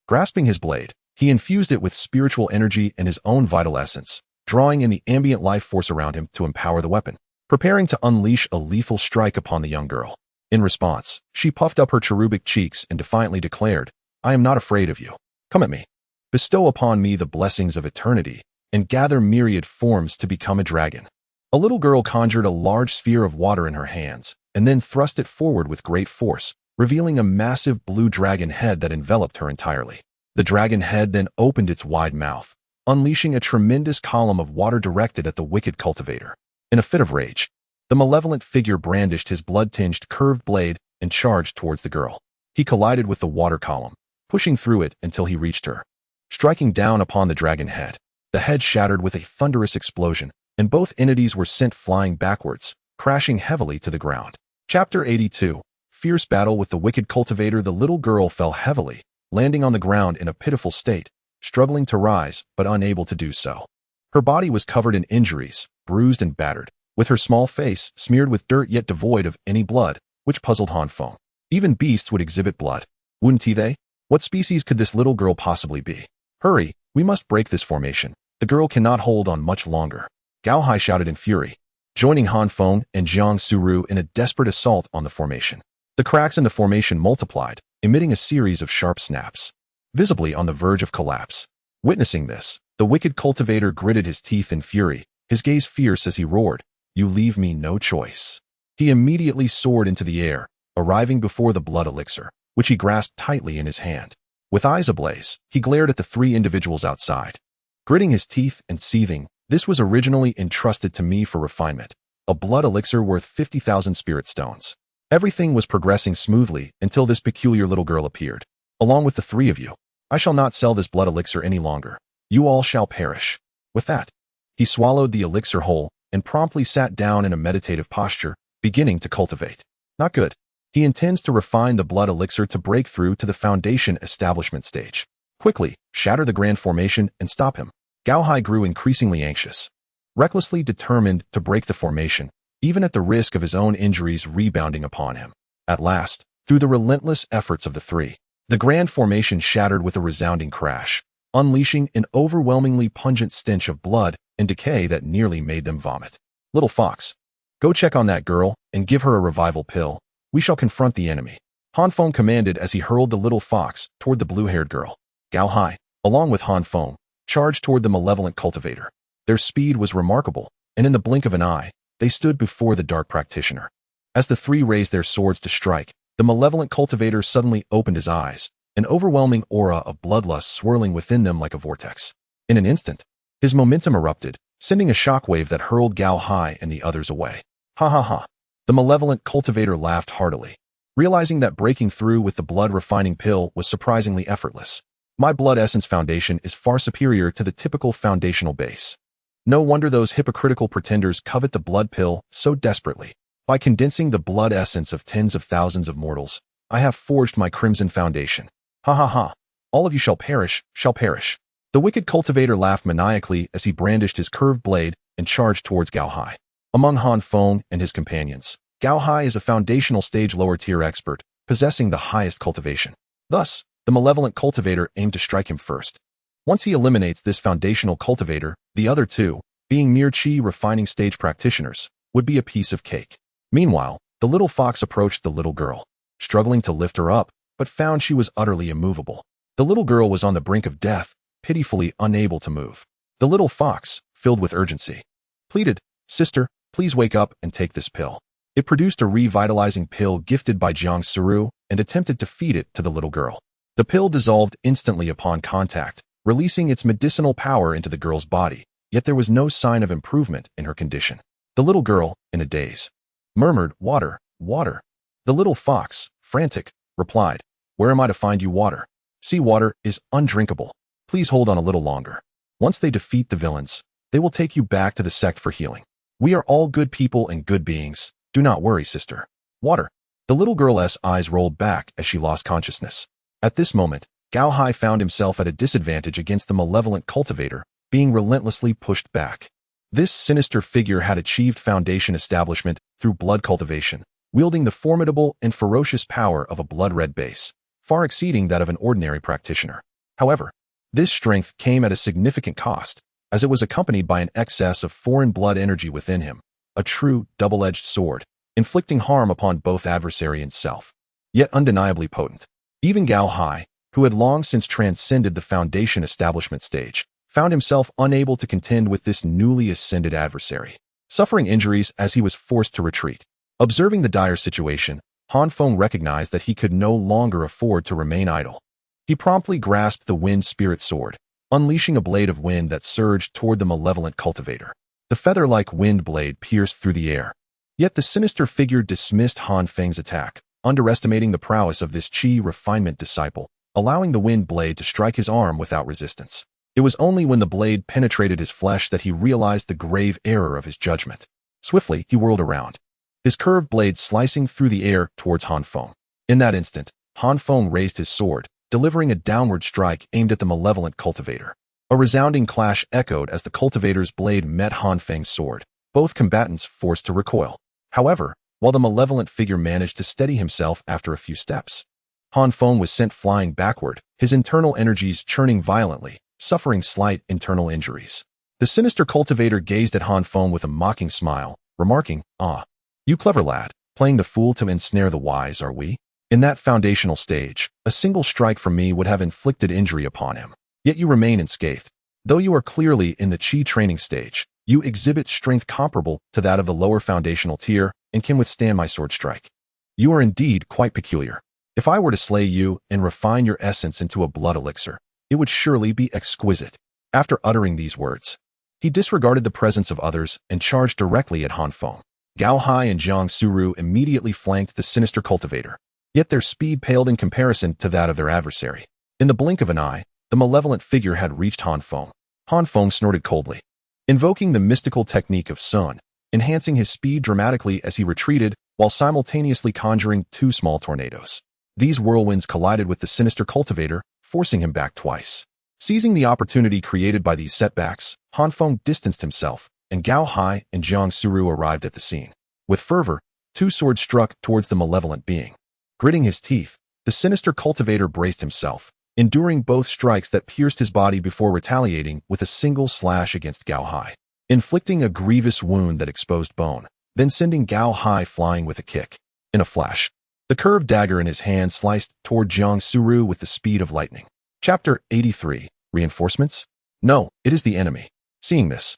[SPEAKER 1] Grasping his blade, he infused it with spiritual energy and his own vital essence, drawing in the ambient life force around him to empower the weapon, preparing to unleash a lethal strike upon the young girl. In response, she puffed up her cherubic cheeks and defiantly declared, "I am not afraid of you. Come at me. Bestow upon me the blessings of eternity, and gather myriad forms to become a dragon." A little girl conjured a large sphere of water in her hands, and then thrust it forward with great force, revealing a massive blue dragon head that enveloped her entirely. The dragon head then opened its wide mouth, unleashing a tremendous column of water directed at the wicked cultivator. In a fit of rage, The malevolent figure brandished his blood-tinged curved blade and charged towards the girl. He collided with the water column, pushing through it until he reached her, striking down upon the dragon head. The head shattered with a thunderous explosion, and both entities were sent flying backwards, crashing heavily to the ground. Chapter 82. Fierce battle with the wicked cultivator. The little girl fell heavily, landing on the ground in a pitiful state, struggling to rise but unable to do so. Her body was covered in injuries, bruised and battered, with her small face smeared with dirt yet devoid of any blood, which puzzled Feng. Even beasts would exhibit blood, wouldn't they? What species could this little girl possibly be? Hurry, we must break this formation. The girl cannot hold on much longer. Gao Hai shouted in fury, joining Feng and Jiang Suru in a desperate assault on the formation. The cracks in the formation multiplied, emitting a series of sharp snaps, visibly on the verge of collapse. Witnessing this, the wicked cultivator gritted his teeth in fury, his gaze fierce as he roared, "You leave me no choice." He immediately soared into the air, arriving before the blood elixir, which he grasped tightly in his hand. With eyes ablaze, he glared at the three individuals outside. Gritting his teeth and seething, "This was originally entrusted to me for refinement, a blood elixir worth 50,000 spirit stones. Everything was progressing smoothly until this peculiar little girl appeared. Along with the three of you, I shall not sell this blood elixir any longer. You all shall perish." With that, he swallowed the elixir whole and promptly sat down in a meditative posture, beginning to cultivate. Not good. He intends to refine the blood elixir to break through to the foundation establishment stage. Quickly, shatter the grand formation and stop him. Gao Hai grew increasingly anxious, recklessly determined to break the formation, even at the risk of his own injuries rebounding upon him. At last, through the relentless efforts of the three, the grand formation shattered with a resounding crash, unleashing an overwhelmingly pungent stench of blood and decay that nearly made them vomit. "Little fox, go check on that girl and give her a revival pill. We shall confront the enemy," Feng commanded as he hurled the little fox toward the blue-haired girl. Gao Hai, along with Feng, charged toward the malevolent cultivator. Their speed was remarkable, and in the blink of an eye, they stood before the dark practitioner. As the three raised their swords to strike, the malevolent cultivator suddenly opened his eyes, an overwhelming aura of bloodlust swirling within them like a vortex. In an instant, his momentum erupted, sending a shockwave that hurled Gao Hai and the others away. Ha ha ha. The malevolent cultivator laughed heartily, realizing that breaking through with the blood-refining pill was surprisingly effortless. "My blood essence foundation is far superior to the typical foundational base. No wonder those hypocritical pretenders covet the blood pill so desperately. By condensing the blood essence of tens of thousands of mortals, I have forged my crimson foundation. Ha ha ha. All of you shall perish, shall perish." The wicked cultivator laughed maniacally as he brandished his curved blade and charged towards Gao Hai. Among Feng and his companions, Gao Hai is a foundational stage lower-tier expert, possessing the highest cultivation. Thus, the malevolent cultivator aimed to strike him first. Once he eliminates this foundational cultivator, the other two, being mere chi refining stage practitioners, would be a piece of cake. Meanwhile, the little fox approached the little girl, struggling to lift her up, but found she was utterly immovable. The little girl was on the brink of death, pitifully unable to move. The little fox, filled with urgency, pleaded, "Sister, please wake up and take this pill." It produced a revitalizing pill gifted by Jiang Suru and attempted to feed it to the little girl. The pill dissolved instantly upon contact, releasing its medicinal power into the girl's body, yet there was no sign of improvement in her condition. The little girl, in a daze, murmured, "Water, water." The little fox, frantic, replied, "Where am I to find you water? Sea water is undrinkable. Please hold on a little longer. Once they defeat the villains, they will take you back to the sect for healing. We are all good people and good beings. Do not worry, sister. Water." The little girl's eyes rolled back as she lost consciousness. At this moment, Gao Hai found himself at a disadvantage against the malevolent cultivator, being relentlessly pushed back. This sinister figure had achieved foundation establishment through blood cultivation, wielding the formidable and ferocious power of a blood-red base, far exceeding that of an ordinary practitioner. However, this strength came at a significant cost, as it was accompanied by an excess of foreign blood energy within him, a true double-edged sword, inflicting harm upon both adversary and self, yet undeniably potent. Even Gao Hai, who had long since transcended the foundation establishment stage, found himself unable to contend with this newly ascended adversary, suffering injuries as he was forced to retreat. Observing the dire situation, Feng recognized that he could no longer afford to remain idle. He promptly grasped the wind spirit sword, unleashing a blade of wind that surged toward the malevolent cultivator. The feather-like wind blade pierced through the air, Yet the sinister figure dismissed Han Feng's attack, underestimating the prowess of this Qi refinement disciple, allowing the wind blade to strike his arm without resistance. It was only when the blade penetrated his flesh that he realized the grave error of his judgment. Swiftly, he whirled around, his curved blade slicing through the air towards Han Feng. In that instant, Han Feng raised his sword, delivering a downward strike aimed at the malevolent cultivator. A resounding clash echoed as the cultivator's blade met Han Feng's sword, both combatants forced to recoil. However, while the malevolent figure managed to steady himself after a few steps, Han Feng was sent flying backward, his internal energies churning violently, suffering slight internal injuries. The sinister cultivator gazed at Han Feng with a mocking smile, remarking, "Ah, you clever lad, playing the fool to ensnare the wise, are we? In that foundational stage, a single strike from me would have inflicted injury upon him. Yet you remain unscathed. Though you are clearly in the Qi training stage, you exhibit strength comparable to that of the lower foundational tier and can withstand my sword strike. You are indeed quite peculiar. If I were to slay you and refine your essence into a blood elixir, it would surely be exquisite." After uttering these words, he disregarded the presence of others and charged directly at Han Feng. Gao Hai and Jiang Suru immediately flanked the sinister cultivator, yet their speed paled in comparison to that of their adversary. In the blink of an eye, the malevolent figure had reached Han Feng. Han Feng snorted coldly, invoking the mystical technique of Sun, enhancing his speed dramatically as he retreated while simultaneously conjuring two small tornadoes. These whirlwinds collided with the sinister cultivator, forcing him back twice. Seizing the opportunity created by these setbacks, Han Feng distanced himself, and Gao Hai and Jiang Suru arrived at the scene. With fervor, two swords struck towards the malevolent being. Gritting his teeth, the sinister cultivator braced himself, enduring both strikes that pierced his body before retaliating with a single slash against Gao Hai, inflicting a grievous wound that exposed bone, then sending Gao Hai flying with a kick. In a flash, the curved dagger in his hand sliced toward Jiang Suru with the speed of lightning. Chapter 83. Reinforcements? No, it is the enemy. Seeing this,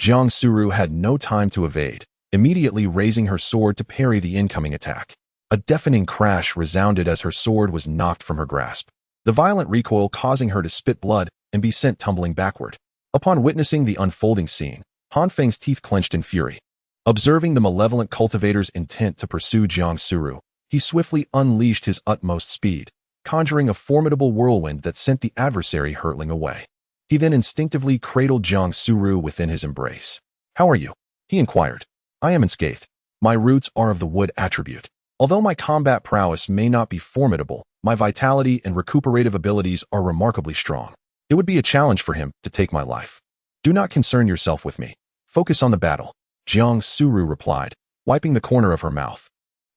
[SPEAKER 1] Jiang Suru had no time to evade, immediately raising her sword to parry the incoming attack. A deafening crash resounded as her sword was knocked from her grasp, the violent recoil causing her to spit blood and be sent tumbling backward. Upon witnessing the unfolding scene, Han Feng's teeth clenched in fury. Observing the malevolent cultivator's intent to pursue Jiang Suru, he swiftly unleashed his utmost speed, conjuring a formidable whirlwind that sent the adversary hurtling away. He then instinctively cradled Jiang Suru within his embrace. "How are you?" he inquired. "I am unscathed. My roots are of the wood attribute. Although my combat prowess may not be formidable, my vitality and recuperative abilities are remarkably strong. It would be a challenge for him to take my life. Do not concern yourself with me. Focus on the battle," Jiang Suru replied, wiping the corner of her mouth,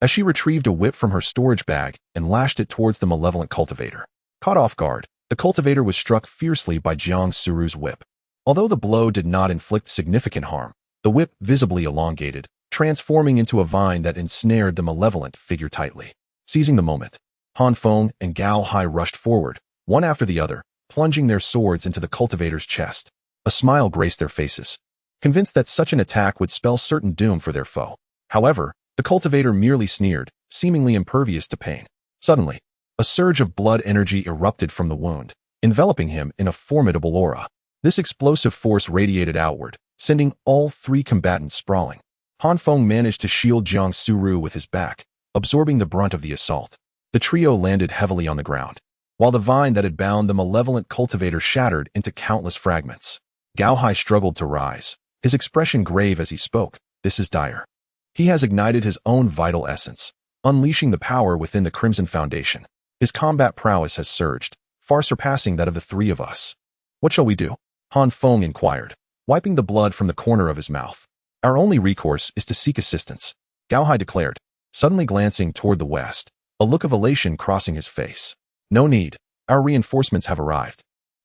[SPEAKER 1] as she retrieved a whip from her storage bag and lashed it towards the malevolent cultivator. Caught off guard, the cultivator was struck fiercely by Jiang Suru's whip. Although the blow did not inflict significant harm, the whip visibly elongated, transforming into a vine that ensnared the malevolent figure tightly. Seizing the moment, Han Feng and Gao Hai rushed forward, one after the other, plunging their swords into the cultivator's chest. A smile graced their faces, convinced that such an attack would spell certain doom for their foe. However, the cultivator merely sneered, seemingly impervious to pain. Suddenly, a surge of blood energy erupted from the wound, enveloping him in a formidable aura. This explosive force radiated outward, sending all three combatants sprawling. Han Feng managed to shield Jiang Suru with his back, absorbing the brunt of the assault. The trio landed heavily on the ground, while the vine that had bound the malevolent cultivator shattered into countless fragments. Gao Hai struggled to rise, his expression grave as he spoke. "This is dire. He has ignited his own vital essence, unleashing the power within the Crimson Foundation. His combat prowess has surged, far surpassing that of the three of us. What shall we do?" Han Feng inquired, wiping the blood from the corner of his mouth. "Our only recourse is to seek assistance," Gao Hai declared, suddenly glancing toward the west, a look of elation crossing his face. "No need. Our reinforcements have arrived."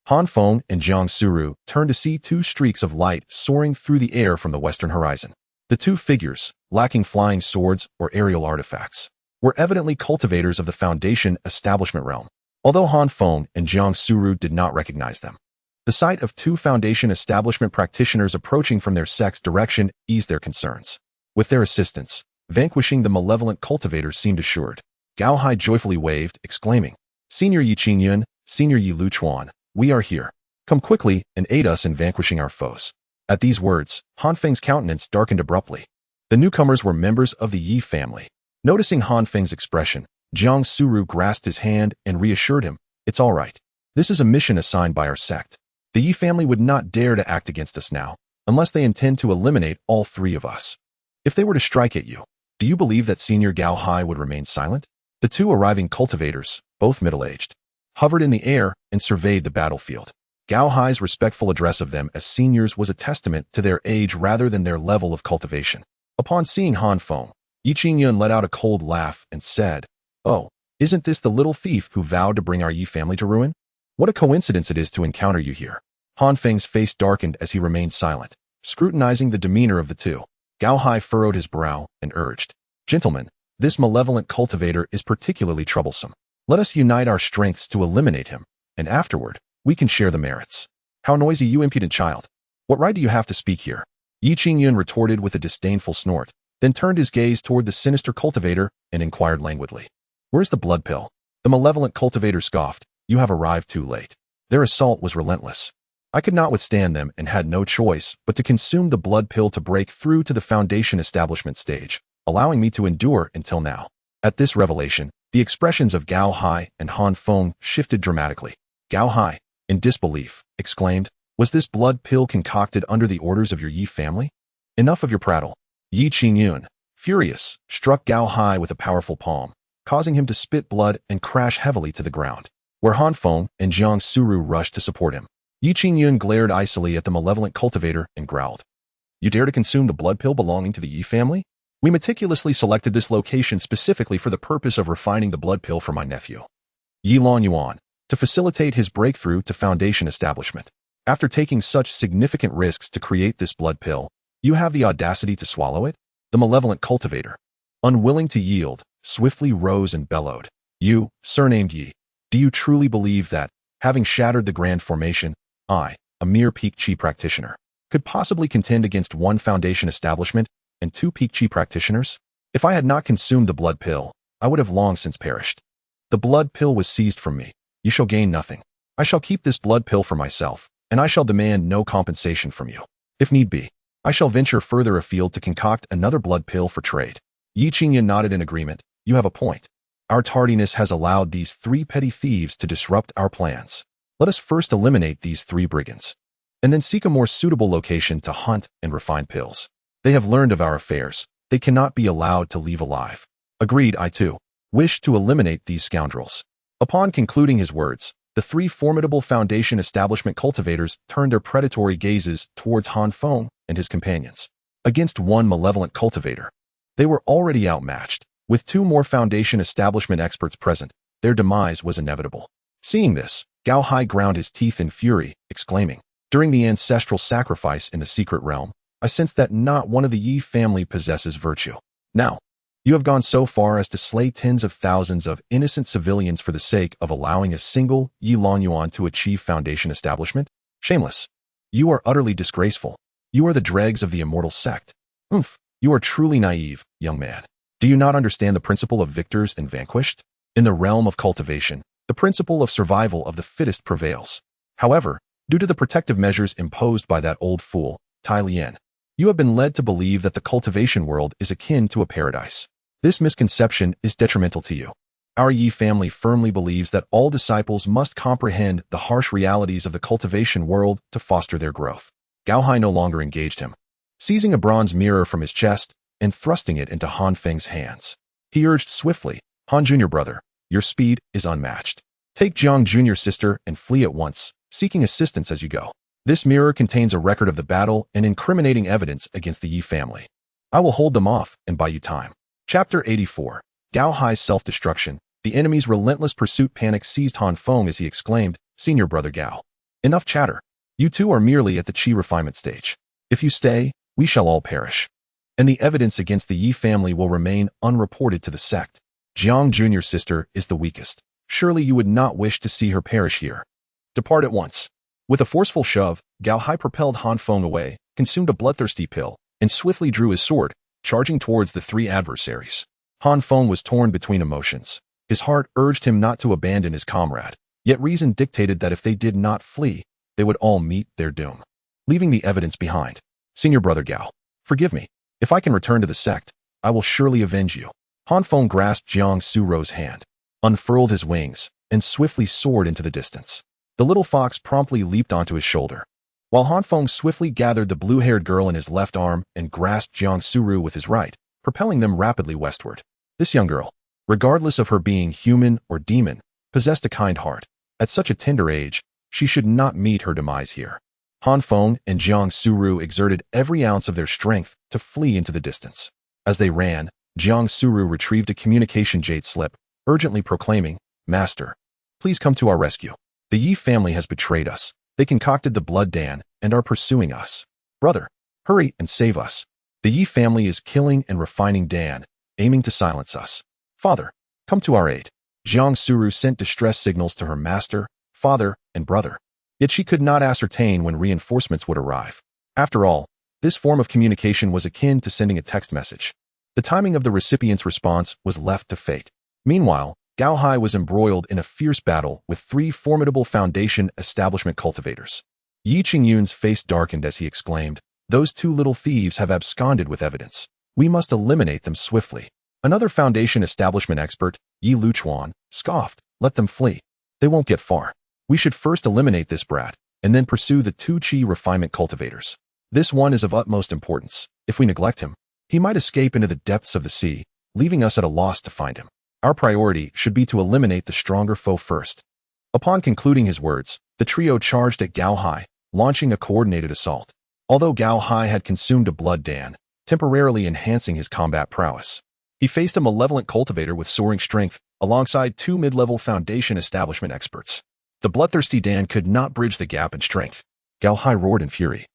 [SPEAKER 1] Han Feng and Jiang Suru turned to see two streaks of light soaring through the air from the western horizon. The two figures, lacking flying swords or aerial artifacts, were evidently cultivators of the Foundation establishment realm, although Han Feng and Jiang Suru did not recognize them. The sight of two Foundation establishment practitioners approaching from their sect's direction eased their concerns. With their assistance, vanquishing the malevolent cultivators seemed assured. Gao Hai joyfully waved, exclaiming, "Senior Yi Qingyun, Senior Yi Luchuan, we are here. Come quickly and aid us in vanquishing our foes." At these words, Han Feng's countenance darkened abruptly. The newcomers were members of the Yi family. Noticing Han Feng's expression, Jiang Suru grasped his hand and reassured him, "It's all right. This is a mission assigned by our sect. The Yi family would not dare to act against us now, unless they intend to eliminate all three of us. If they were to strike at you, do you believe that Senior Gao Hai would remain silent?" The two arriving cultivators, both middle-aged, hovered in the air and surveyed the battlefield. Gao Hai's respectful address of them as seniors was a testament to their age rather than their level of cultivation. Upon seeing Han Feng, Yi Qingyun let out a cold laugh and said, "Oh, isn't this the little thief who vowed to bring our Yi family to ruin? What a coincidence it is to encounter you here." Han Feng's face darkened as he remained silent, scrutinizing the demeanor of the two. Gao Hai furrowed his brow and urged, "Gentlemen, this malevolent cultivator is particularly troublesome. Let us unite our strengths to eliminate him, and afterward, we can share the merits." "How noisy, you impudent child! What right do you have to speak here?" Yi Qingyun retorted with a disdainful snort, then turned his gaze toward the sinister cultivator and inquired languidly, "Where's the blood pill?" The malevolent cultivator scoffed, "You have arrived too late." Their assault was relentless. I could not withstand them and had no choice but to consume the blood pill to break through to the foundation establishment stage, allowing me to endure until now. At this revelation, the expressions of Gao Hai and Han Feng shifted dramatically. Gao Hai, in disbelief, exclaimed, "Was this blood pill concocted under the orders of your Yi family? Enough of your prattle." Yi Qingyun, furious, struck Gao Hai with a powerful palm, causing him to spit blood and crash heavily to the ground, where Han Feng and Jiang Suru rushed to support him. Yi Qingyun glared icily at the malevolent cultivator and growled, "You dare to consume the blood pill belonging to the Yi family? We meticulously selected this location specifically for the purpose of refining the blood pill for my nephew, Yi Long Yuan, to facilitate his breakthrough to foundation establishment. After taking such significant risks to create this blood pill, you have the audacity to swallow it?" The malevolent cultivator, unwilling to yield, swiftly rose and bellowed, "You, surnamed Yi, do you truly believe that, having shattered the grand formation, I, a mere peak chi practitioner, could possibly contend against one foundation establishment and two peak chi practitioners? If I had not consumed the blood pill, I would have long since perished. The blood pill was seized from me. You shall gain nothing. I shall keep this blood pill for myself, and I shall demand no compensation from you. If need be, I shall venture further afield to concoct another blood pill for trade." Yi Qingyun nodded in agreement. "You have a point. Our tardiness has allowed these three petty thieves to disrupt our plans. Let us first eliminate these three brigands, and then seek a more suitable location to hunt and refine pills. They have learned of our affairs. They cannot be allowed to leave alive." "Agreed, I too wish to eliminate these scoundrels." Upon concluding his words, the three formidable foundation establishment cultivators turned their predatory gazes towards Han Feng and his companions. Against one malevolent cultivator, they were already outmatched. With two more foundation establishment experts present, their demise was inevitable. Seeing this, Gao Hai ground his teeth in fury, exclaiming, "During the ancestral sacrifice in the secret realm, I sensed that not one of the Yi family possesses virtue. Now, you have gone so far as to slay tens of thousands of innocent civilians for the sake of allowing a single Yi Long Yuan to achieve foundation establishment? Shameless. You are utterly disgraceful. You are the dregs of the immortal sect. You are truly naive, young man. Do you not understand the principle of victors and vanquished? In the realm of cultivation, the principle of survival of the fittest prevails. However, due to the protective measures imposed by that old fool, Tai Lian, you have been led to believe that the cultivation world is akin to a paradise. This misconception is detrimental to you. Our Yi family firmly believes that all disciples must comprehend the harsh realities of the cultivation world to foster their growth." Gao Hai no longer engaged him. Seizing a bronze mirror from his chest and thrusting it into Han Feng's hands, he urged swiftly, "Han Jr. brother, your speed is unmatched. Take Jiang Jr. sister and flee at once, seeking assistance as you go. This mirror contains a record of the battle and incriminating evidence against the Yi family. I will hold them off and buy you time." Chapter 84. Gao Hai's self-destruction. The enemy's relentless pursuit panic seized Han Feng as he exclaimed, "Senior brother Gao, enough chatter. You two are merely at the chi refinement stage. If you stay, we shall all perish. And the evidence against the Yi family will remain unreported to the sect. Jiang Jr.'s sister is the weakest. Surely you would not wish to see her perish here. Depart at once." With a forceful shove, Gao Hai propelled Han Feng away, consumed a bloodthirsty pill, and swiftly drew his sword, charging towards the three adversaries. Han Feng was torn between emotions. His heart urged him not to abandon his comrade, yet reason dictated that if they did not flee, they would all meet their doom, leaving the evidence behind. "Senior brother Gao, forgive me. If I can return to the sect, I will surely avenge you. Han Feng grasped Jiang Suro's hand, unfurled his wings, and swiftly soared into the distance. The little fox promptly leaped onto his shoulder, while Han Feng swiftly gathered the blue-haired girl in his left arm and grasped Jiang Suru with his right, propelling them rapidly westward. This young girl, regardless of her being human or demon, possessed a kind heart. At such a tender age, she should not meet her demise here. Han Feng and Jiang Suru exerted every ounce of their strength to flee into the distance. As they ran, Jiang Suru retrieved a communication jade slip, urgently proclaiming, "Master, please come to our rescue. The Yi family has betrayed us. They concocted the blood Dan and are pursuing us. Brother, hurry and save us. The Yi family is killing and refining Dan, aiming to silence us. Father, come to our aid." Jiang Suru sent distress signals to her master, father, and brother. Yet she could not ascertain when reinforcements would arrive. After all, this form of communication was akin to sending a text message. The timing of the recipient's response was left to fate. Meanwhile, Gao Hai was embroiled in a fierce battle with 3 formidable Foundation establishment cultivators. Yi Qingyun's face darkened as he exclaimed, "Those 2 little thieves have absconded with evidence. We must eliminate them swiftly." Another Foundation establishment expert, Yi Luchuan, scoffed, "Let them flee. They won't get far. We should first eliminate this brat, and then pursue the 2 Qi refinement cultivators. This one is of utmost importance. If we neglect him, he might escape into the depths of the sea, leaving us at a loss to find him. Our priority should be to eliminate the stronger foe first." Upon concluding his words, the trio charged at Gao Hai, launching a coordinated assault. Although Gao Hai had consumed a blood Dan, temporarily enhancing his combat prowess, he faced a malevolent cultivator with soaring strength, alongside 2 mid-level Foundation establishment experts. The bloodthirsty Dan could not bridge the gap in strength. Gao Hai roared in fury,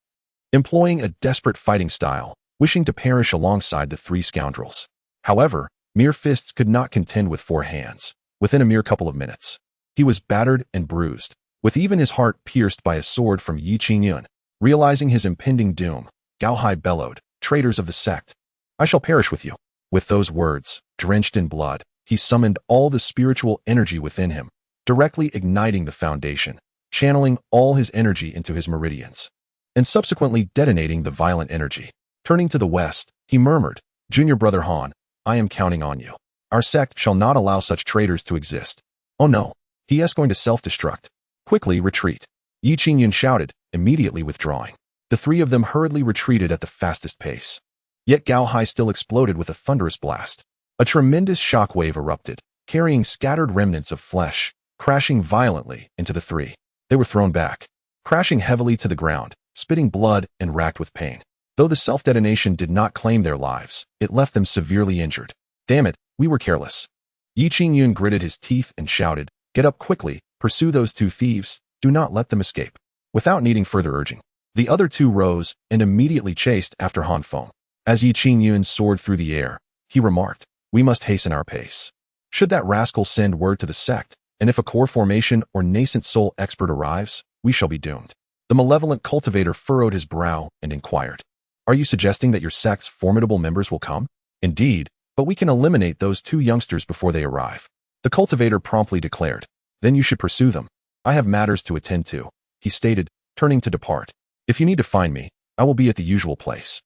[SPEAKER 1] employing a desperate fighting style, wishing to perish alongside the 3 scoundrels. However, mere fists could not contend with 4 hands. Within a mere couple of minutes, he was battered and bruised, with even his heart pierced by a sword from Yi Qingyun. Realizing his impending doom, Gao Hai bellowed, "Traitors of the sect, I shall perish with you." With those words, drenched in blood, he summoned all the spiritual energy within him, directly igniting the Foundation, channeling all his energy into his meridians, and subsequently detonating the violent energy. Turning to the west, he murmured, "Junior brother Han, I am counting on you. Our sect shall not allow such traitors to exist." "Oh no, he is going to self-destruct. Quickly retreat," Yi Qingyun shouted, immediately withdrawing. The 3 of them hurriedly retreated at the fastest pace. Yet Gao Hai still exploded with a thunderous blast. A tremendous shockwave erupted, carrying scattered remnants of flesh, crashing violently into the 3. They were thrown back, crashing heavily to the ground, spitting blood and racked with pain. Though the self-detonation did not claim their lives, it left them severely injured. "Damn it, we were careless." Yi Qingyun gritted his teeth and shouted, "Get up quickly, pursue those 2 thieves, do not let them escape." Without needing further urging, the other 2 rose and immediately chased after Han Feng. As Yi Qingyun soared through the air, he remarked, "We must hasten our pace. Should that rascal send word to the sect, and if a core formation or nascent soul expert arrives, we shall be doomed." The malevolent cultivator furrowed his brow and inquired, "Are you suggesting that your sect's formidable members will come?" "Indeed, but we can eliminate those 2 youngsters before they arrive," the cultivator promptly declared. "Then you should pursue them. I have matters to attend to," he stated, turning to depart. "If you need to find me, I will be at the usual place.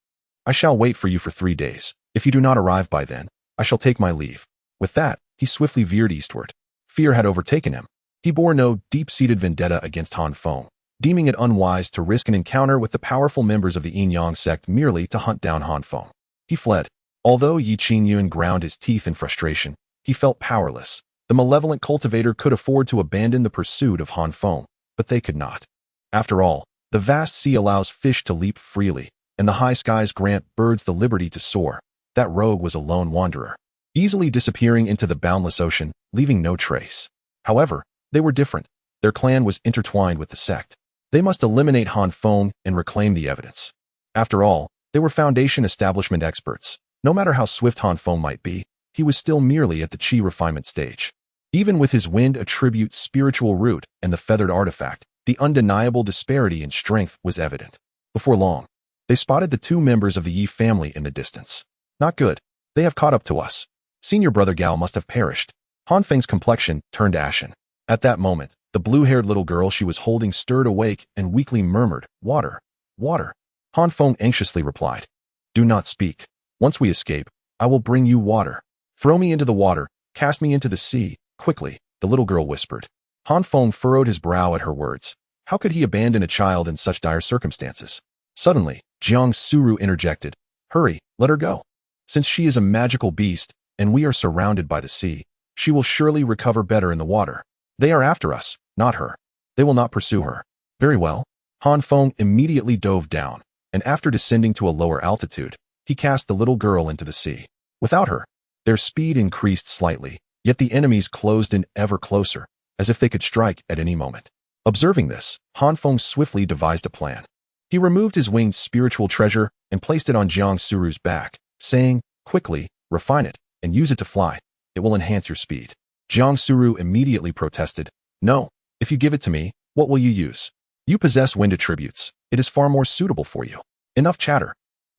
[SPEAKER 1] I shall wait for you for 3 days. If you do not arrive by then, I shall take my leave." With that, he swiftly veered eastward. Fear had overtaken him. He bore no deep-seated vendetta against Han Feng, deeming it unwise to risk an encounter with the powerful members of the Yin-Yang sect merely to hunt down Han Feng. He fled. Although Yi Qingyun ground his teeth in frustration, he felt powerless. The malevolent cultivator could afford to abandon the pursuit of Han Feng, but they could not. After all, the vast sea allows fish to leap freely, and the high skies grant birds the liberty to soar. That rogue was a lone wanderer, easily disappearing into the boundless ocean, leaving no trace. However, they were different. Their clan was intertwined with the sect. They must eliminate Han Feng and reclaim the evidence. After all, they were Foundation establishment experts. No matter how swift Han Feng might be, he was still merely at the Qi refinement stage. Even with his wind attribute spiritual root and the feathered artifact, the undeniable disparity in strength was evident. Before long, they spotted the 2 members of the Yi family in the distance. "Not good. They have caught up to us. Senior brother Gao must have perished." Han Feng's complexion turned ashen. At that moment, the blue-haired little girl she was holding stirred awake and weakly murmured, "Water, water." Han Feng anxiously replied, "Do not speak. Once we escape, I will bring you water. Throw me into the water, cast me into the sea, quickly, the little girl whispered. Han Feng furrowed his brow at her words. How could he abandon a child in such dire circumstances? Suddenly, Jiang Suru interjected. Hurry, let her go. Since she is a magical beast, and we are surrounded by the sea, she will surely recover better in the water. They are after us, not her. They will not pursue her. Very well. Han Feng immediately dove down, and after descending to a lower altitude, he cast the little girl into the sea. Without her, their speed increased slightly, yet the enemies closed in ever closer, as if they could strike at any moment. Observing this, Han Feng swiftly devised a plan. He removed his winged spiritual treasure and placed it on Jiang Suru's back, saying, quickly, refine it, and use it to fly. It will enhance your speed. Jiang Suru immediately protested. No, if you give it to me, what will you use? You possess wind attributes. It is far more suitable for you. Enough chatter.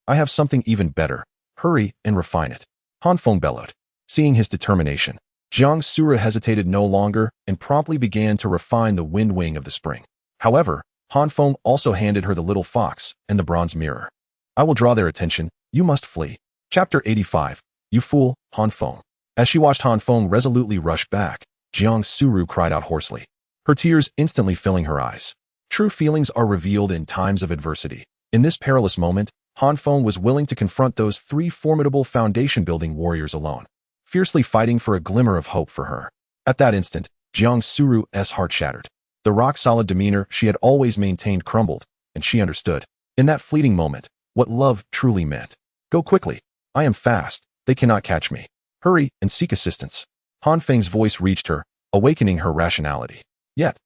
[SPEAKER 1] I have something even better. Hurry and refine it. Han Feng bellowed. Seeing his determination, Jiang Suru hesitated no longer and promptly began to refine the wind wing of the spring. However, Han Feng also handed her the little fox and the bronze mirror. I will draw their attention. You must flee. Chapter 85. You fool, Han Feng. As she watched Han Feng resolutely rush back, Jiang Suru cried out hoarsely, her tears instantly filling her eyes. True feelings are revealed in times of adversity. In this perilous moment, Han Feng was willing to confront those three formidable foundation-building warriors alone, fiercely fighting for a glimmer of hope for her. At that instant, Jiang Suru's heart shattered. The rock-solid demeanor she had always maintained crumbled, and she understood, in that fleeting moment, what love truly meant. Go quickly. I am fast. They cannot catch me. Hurry and seek assistance. Han Feng's voice reached her, awakening her rationality. Yet,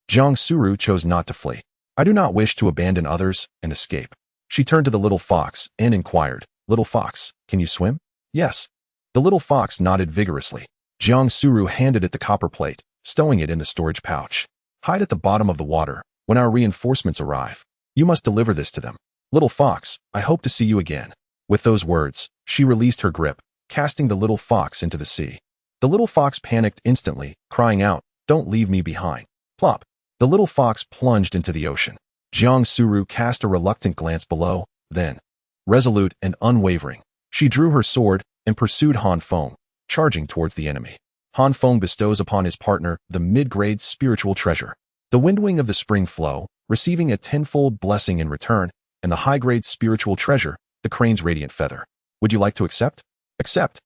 [SPEAKER 1] Jiang Suru chose not to flee. I do not wish to abandon others and escape. She turned to the little fox and inquired, Little fox, can you swim? Yes. The little fox nodded vigorously. Jiang Suru handed it the copper plate, stowing it in the storage pouch. Hide at the bottom of the water. When our reinforcements arrive, you must deliver this to them. Little fox, I hope to see you again. With those words, she released her grip, casting the little fox into the sea. The little fox panicked instantly, crying out, Don't leave me behind. Plop. The little fox plunged into the ocean. Jiang Suru cast a reluctant glance below, then, resolute and unwavering, she drew her sword and pursued Han Feng, charging towards the enemy. Han Feng bestows upon his partner the mid-grade spiritual treasure, the windwing of the spring flow, receiving a tenfold blessing in return, and the high-grade spiritual treasure, the crane's radiant feather. Would you like to accept? Accept.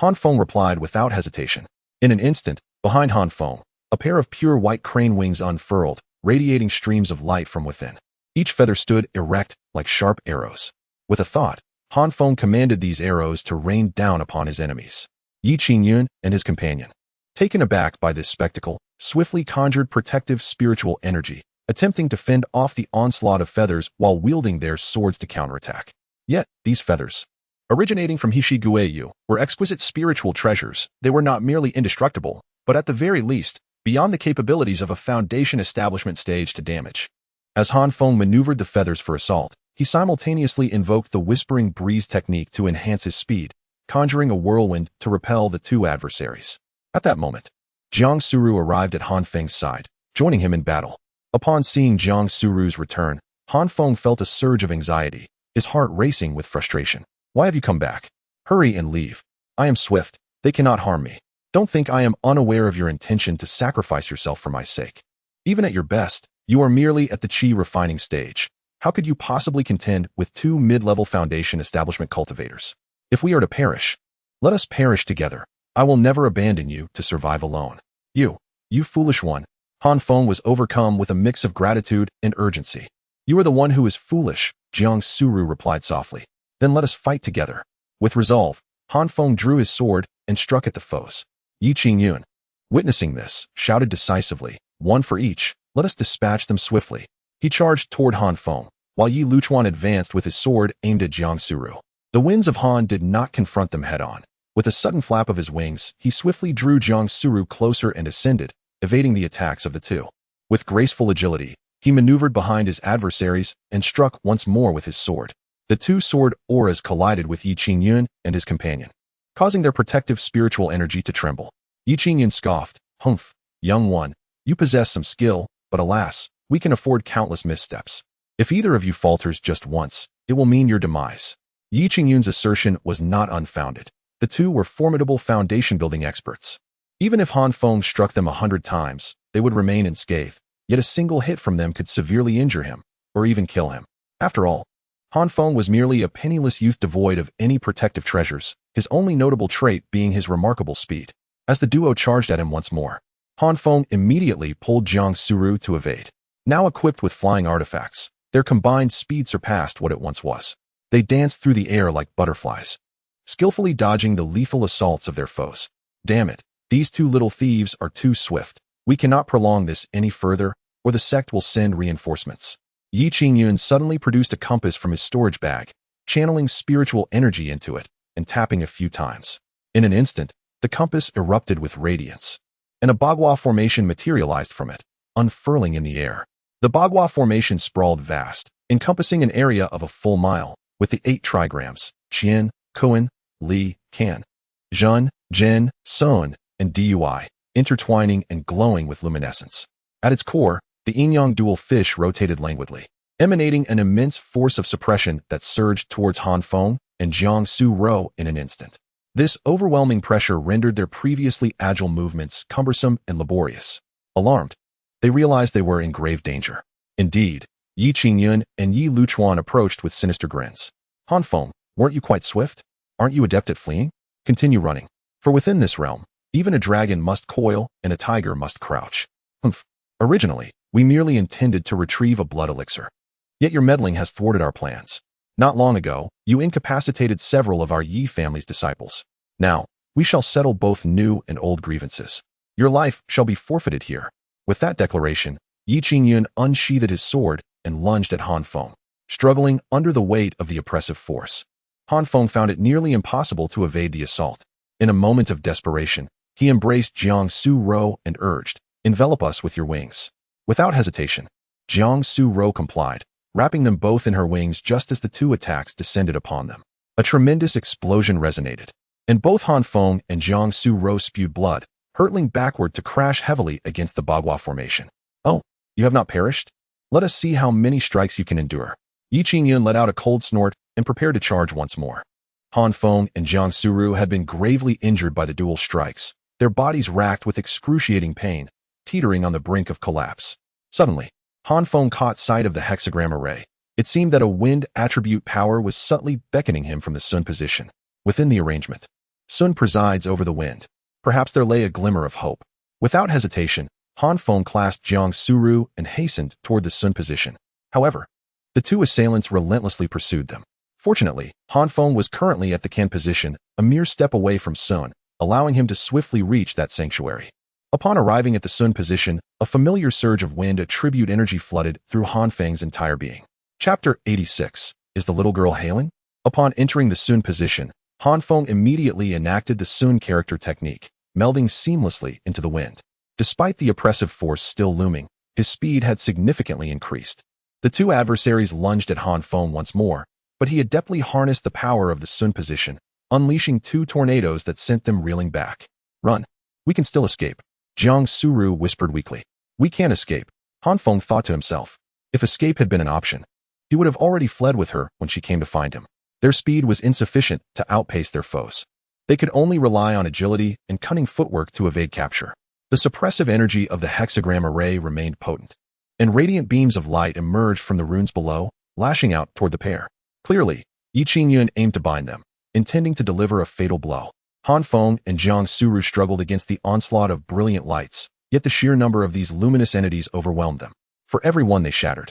[SPEAKER 1] Han Feng replied without hesitation. In an instant, behind Han Feng, a pair of pure white crane wings unfurled, radiating streams of light from within. Each feather stood erect like sharp arrows. With a thought, Han Feng commanded these arrows to rain down upon his enemies. Yi Qingyun and his companion, taken aback by this spectacle, swiftly conjured protective spiritual energy, attempting to fend off the onslaught of feathers while wielding their swords to counterattack. Yet, these feathers, originating from Hishi Guiyu, were exquisite spiritual treasures. They were not merely indestructible, but at the very least, beyond the capabilities of a foundation establishment stage to damage. As Han Feng maneuvered the feathers for assault, he simultaneously invoked the whispering breeze technique to enhance his speed, conjuring a whirlwind to repel the two adversaries. At that moment, Jiang Suru arrived at Han Feng's side, joining him in battle. Upon seeing Jiang Suru's return, Han Feng felt a surge of anxiety, his heart racing with frustration. Why have you come back? Hurry and leave. I am swift. They cannot harm me. Don't think I am unaware of your intention to sacrifice yourself for my sake. Even at your best, you are merely at the chi refining stage. How could you possibly contend with two mid-level foundation establishment cultivators? If we are to perish, let us perish together. I will never abandon you to survive alone. You foolish one. Han Feng was overcome with a mix of gratitude and urgency. You are the one who is foolish, Jiang Suru replied softly. Then let us fight together. With resolve, Han Feng drew his sword and struck at the foes. Yi Qingyun, witnessing this, shouted decisively, one for each, let us dispatch them swiftly. He charged toward Han Feng, while Yi Luchuan advanced with his sword aimed at Jiang Suru. The winds of Han did not confront them head-on. With a sudden flap of his wings, he swiftly drew Jiang Suru closer and ascended, evading the attacks of the two. With graceful agility, he maneuvered behind his adversaries and struck once more with his sword. The two sword auras collided with Yi Qingyun and his companion, causing their protective spiritual energy to tremble. Yi Qingyun scoffed, Humph, young one, you possess some skill, but alas, we can afford countless missteps. If either of you falters just once, it will mean your demise. Yi Qingyun's assertion was not unfounded. The two were formidable foundation-building experts. Even if Han Feng struck them 100 times, they would remain unscathed, yet a single hit from them could severely injure him, or even kill him. After all, Han Feng was merely a penniless youth devoid of any protective treasures, his only notable trait being his remarkable speed. As the duo charged at him once more, Han Feng immediately pulled Jiang Suru to evade. Now equipped with flying artifacts, their combined speed surpassed what it once was. They danced through the air like butterflies, skillfully dodging the lethal assaults of their foes. Damn it, these two little thieves are too swift. We cannot prolong this any further, or the sect will send reinforcements. Yi Qingyun suddenly produced a compass from his storage bag, channeling spiritual energy into it, and tapping a few times. In an instant, the compass erupted with radiance, and a Bagua formation materialized from it, unfurling in the air. The Bagua formation sprawled vast, encompassing an area of a full mile, with the 8 trigrams, Qian, Kuan, Li, Kan, Zhen, Jin, Sun, and Dui, intertwining and glowing with luminescence. At its core, the yin-yang dual fish rotated languidly, emanating an immense force of suppression that surged towards Han Feng and Jiang Su-ro in an instant. This overwhelming pressure rendered their previously agile movements cumbersome and laborious. Alarmed, they realized they were in grave danger. Indeed, Yi Qingyun and Yi Luchuan approached with sinister grins. Han Feng, weren't you quite swift? Aren't you adept at fleeing? Continue running. For within this realm, even a dragon must coil and a tiger must crouch. Humph. Originally, we merely intended to retrieve a blood elixir. Yet your meddling has thwarted our plans. Not long ago, you incapacitated several of our Yi family's disciples. Now, we shall settle both new and old grievances. Your life shall be forfeited here. With that declaration, Yi Qingyun unsheathed his sword and lunged at Han Feng, struggling under the weight of the oppressive force. Han Feng found it nearly impossible to evade the assault. In a moment of desperation, he embraced Jiang Su-ro and urged, "Envelop us with your wings." Without hesitation, Jiang Su-ro complied, wrapping them both in her wings just as the two attacks descended upon them. A tremendous explosion resonated, and both Han Feng and Jiang Su-ro spewed blood, hurtling backward to crash heavily against the Bagua formation. "Oh, you have not perished? Let us see how many strikes you can endure." Yi Qingyun let out a cold snort and prepared to charge once more. Han Feng and Jiang Suru had been gravely injured by the dual strikes, their bodies racked with excruciating pain, teetering on the brink of collapse. Suddenly, Han Feng caught sight of the hexagram array. It seemed that a wind attribute power was subtly beckoning him from the Sun position. Within the arrangement, Sun presides over the wind. Perhaps there lay a glimmer of hope. Without hesitation, Han Feng clasped Jiang Suru and hastened toward the Sun position. However, the two assailants relentlessly pursued them. Fortunately, Han Feng was currently at the Kan position, a mere step away from Sun, allowing him to swiftly reach that sanctuary. Upon arriving at the Sun position, a familiar surge of wind attribute energy flooded through Han Feng's entire being. Chapter 86. Is the little girl hailing? Upon entering the Sun position, Han Feng immediately enacted the Sun character technique, melding seamlessly into the wind. Despite the oppressive force still looming, his speed had significantly increased. The two adversaries lunged at Han Feng once more, but he adeptly harnessed the power of the Sun position, unleashing 2 tornadoes that sent them reeling back. "Run. We can still escape," Jiang Suru whispered weakly. "We can't escape," Han Feng thought to himself. If escape had been an option, he would have already fled with her when she came to find him. Their speed was insufficient to outpace their foes. They could only rely on agility and cunning footwork to evade capture. The suppressive energy of the hexagram array remained potent, and radiant beams of light emerged from the runes below, lashing out toward the pair. Clearly, Yi Qingyun aimed to bind them, intending to deliver a fatal blow. Han Feng and Jiang Suru struggled against the onslaught of brilliant lights, yet the sheer number of these luminous entities overwhelmed them. For every one they shattered,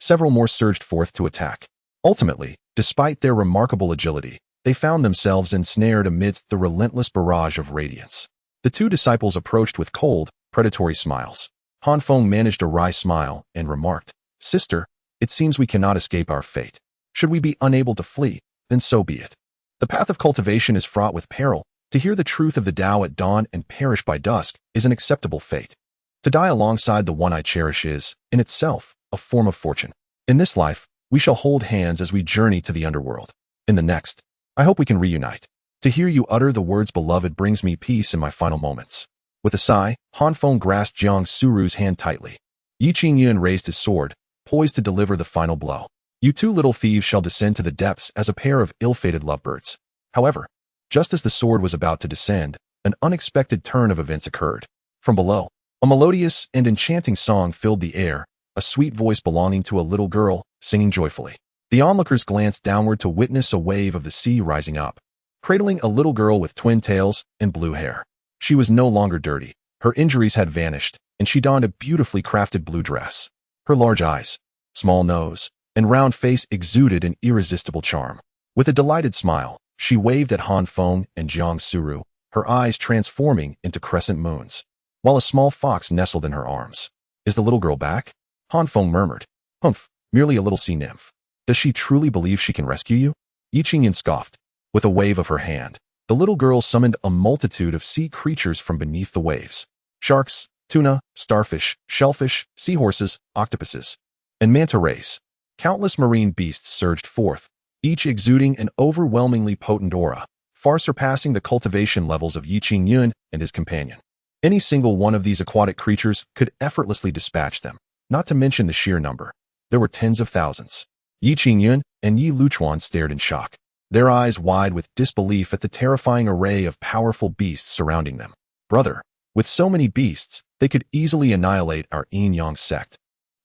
[SPEAKER 1] several more surged forth to attack. Ultimately, despite their remarkable agility, they found themselves ensnared amidst the relentless barrage of radiance. The two disciples approached with cold, predatory smiles. Han Feng managed a wry smile and remarked, "Sister, it seems we cannot escape our fate. Should we be unable to flee, then so be it. The path of cultivation is fraught with peril. To hear the truth of the Tao at dawn and perish by dusk is an acceptable fate. To die alongside the one I cherish is, in itself, a form of fortune. In this life, we shall hold hands as we journey to the underworld. In the next, I hope we can reunite. To hear you utter the words beloved brings me peace in my final moments." With a sigh, Han Feng grasped Jiang Suru's hand tightly. Yi Qingyun raised his sword, poised to deliver the final blow. You two little thieves shall descend to the depths as a pair of ill-fated lovebirds. However, just as the sword was about to descend, an unexpected turn of events occurred. From below, a melodious and enchanting song filled the air, a sweet voice belonging to a little girl, singing joyfully. The onlookers glanced downward to witness a wave of the sea rising up, cradling a little girl with twin tails and blue hair. She was no longer dirty. Her injuries had vanished, and she donned a beautifully crafted blue dress. Her large eyes, small nose, and round face exuded an irresistible charm. With a delighted smile, she waved at Han Feng and Jiang Suru, her eyes transforming into crescent moons, while a small fox nestled in her arms. Is the little girl back? Han Feng murmured. Humph, merely a little sea nymph. Does she truly believe she can rescue you? Yi Qingyan scoffed. With a wave of her hand, the little girl summoned a multitude of sea creatures from beneath the waves. Sharks, tuna, starfish, shellfish, seahorses, octopuses, and manta rays. Countless marine beasts surged forth, each exuding an overwhelmingly potent aura, far surpassing the cultivation levels of Yi Qingyun and his companion. Any single one of these aquatic creatures could effortlessly dispatch them, not to mention the sheer number. There were tens of thousands. Yi Qingyun and Yi Luchuan stared in shock, their eyes wide with disbelief at the terrifying array of powerful beasts surrounding them. Brother, with so many beasts, they could easily annihilate our yin-yang sect.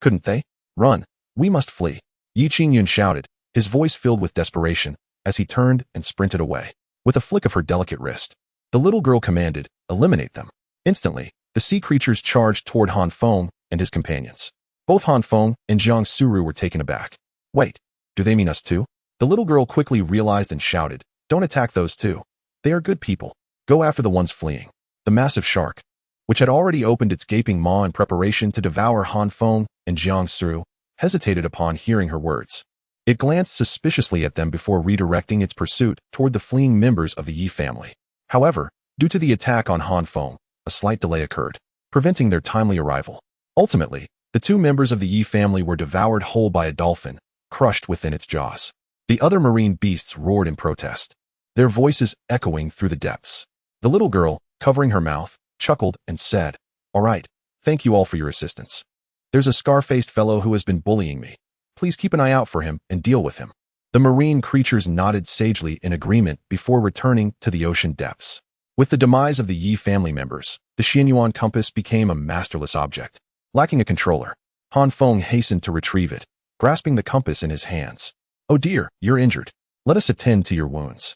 [SPEAKER 1] Couldn't they? Run, we must flee. Yi Qingyun shouted, his voice filled with desperation, as he turned and sprinted away. With a flick of her delicate wrist, the little girl commanded, eliminate them. Instantly, the sea creatures charged toward Han Feng and his companions. Both Han Feng and Jiang Suru were taken aback. Wait, do they mean us too? The little girl quickly realized and shouted, don't attack those two. They are good people. Go after the ones fleeing. The massive shark, which had already opened its gaping maw in preparation to devour Han Feng and Jiang Suru, hesitated upon hearing her words. It glanced suspiciously at them before redirecting its pursuit toward the fleeing members of the Yi family. However, due to the attack on Han Feng, a slight delay occurred, preventing their timely arrival. Ultimately, the two members of the Yi family were devoured whole by a dolphin, crushed within its jaws. The other marine beasts roared in protest, their voices echoing through the depths. The little girl, covering her mouth, chuckled and said, all right, thank you all for your assistance. There's a scar-faced fellow who has been bullying me. Please keep an eye out for him and deal with him. The marine creatures nodded sagely in agreement before returning to the ocean depths. With the demise of the Yi family members, the Xianyuan compass became a masterless object. Lacking a controller, Han Feng hastened to retrieve it, grasping the compass in his hands. Oh dear, you're injured. Let us attend to your wounds.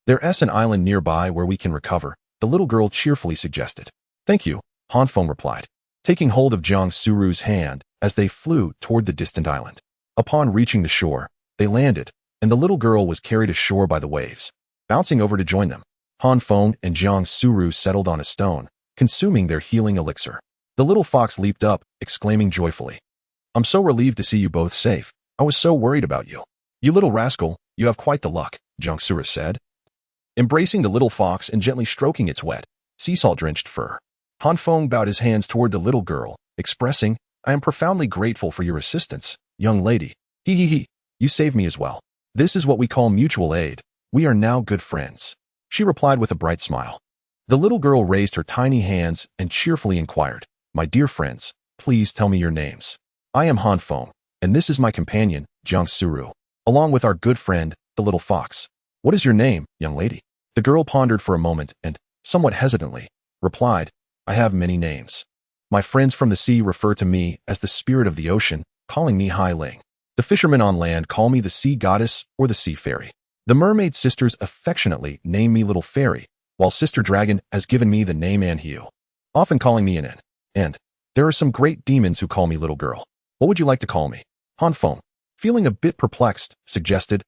[SPEAKER 1] There is an island nearby where we can recover, the little girl cheerfully suggested. Thank you, Han Feng replied, taking hold of Jiang Suru's hand as they flew toward the distant island. Upon reaching the shore, they landed, and the little girl was carried ashore by the waves. Bouncing over to join them, Han Feng and Jiang Suru settled on a stone, consuming their healing elixir. The little fox leaped up, exclaiming joyfully, I'm so relieved to see you both safe. I was so worried about you. You little rascal, you have quite the luck, Jiang Suru said, embracing the little fox and gently stroking its wet, sea salt-drenched fur. Han Feng bowed his hands toward the little girl, expressing, I am profoundly grateful for your assistance, young lady. He, you saved me as well. This is what we call mutual aid. We are now good friends. She replied with a bright smile. The little girl raised her tiny hands and cheerfully inquired, my dear friends, please tell me your names. I am Han Feng, and this is my companion, Jiang Suru, along with our good friend, the little fox. What is your name, young lady? The girl pondered for a moment and, somewhat hesitantly, replied, I have many names. My friends from the sea refer to me as the spirit of the ocean, calling me Hai Ling. The fishermen on land call me the sea goddess or the sea fairy. The mermaid sisters affectionately name me Little Fairy, while Sister Dragon has given me the name Anhiu, often calling me an. And there are some great demons who call me Little Girl. What would you like to call me? Han Feng, feeling a bit perplexed, suggested,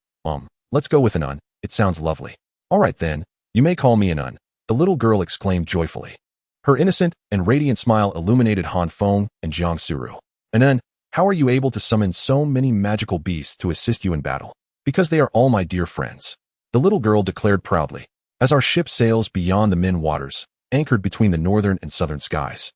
[SPEAKER 1] let's go with an. It sounds lovely. All right then, you may call me an. The little girl exclaimed joyfully. Her innocent and radiant smile illuminated Han Feng and Jiang Suru. An, how are you able to summon so many magical beasts to assist you in battle? Because they are all my dear friends. The little girl declared proudly, as our ship sails beyond the Min waters, anchored between the northern and southern skies.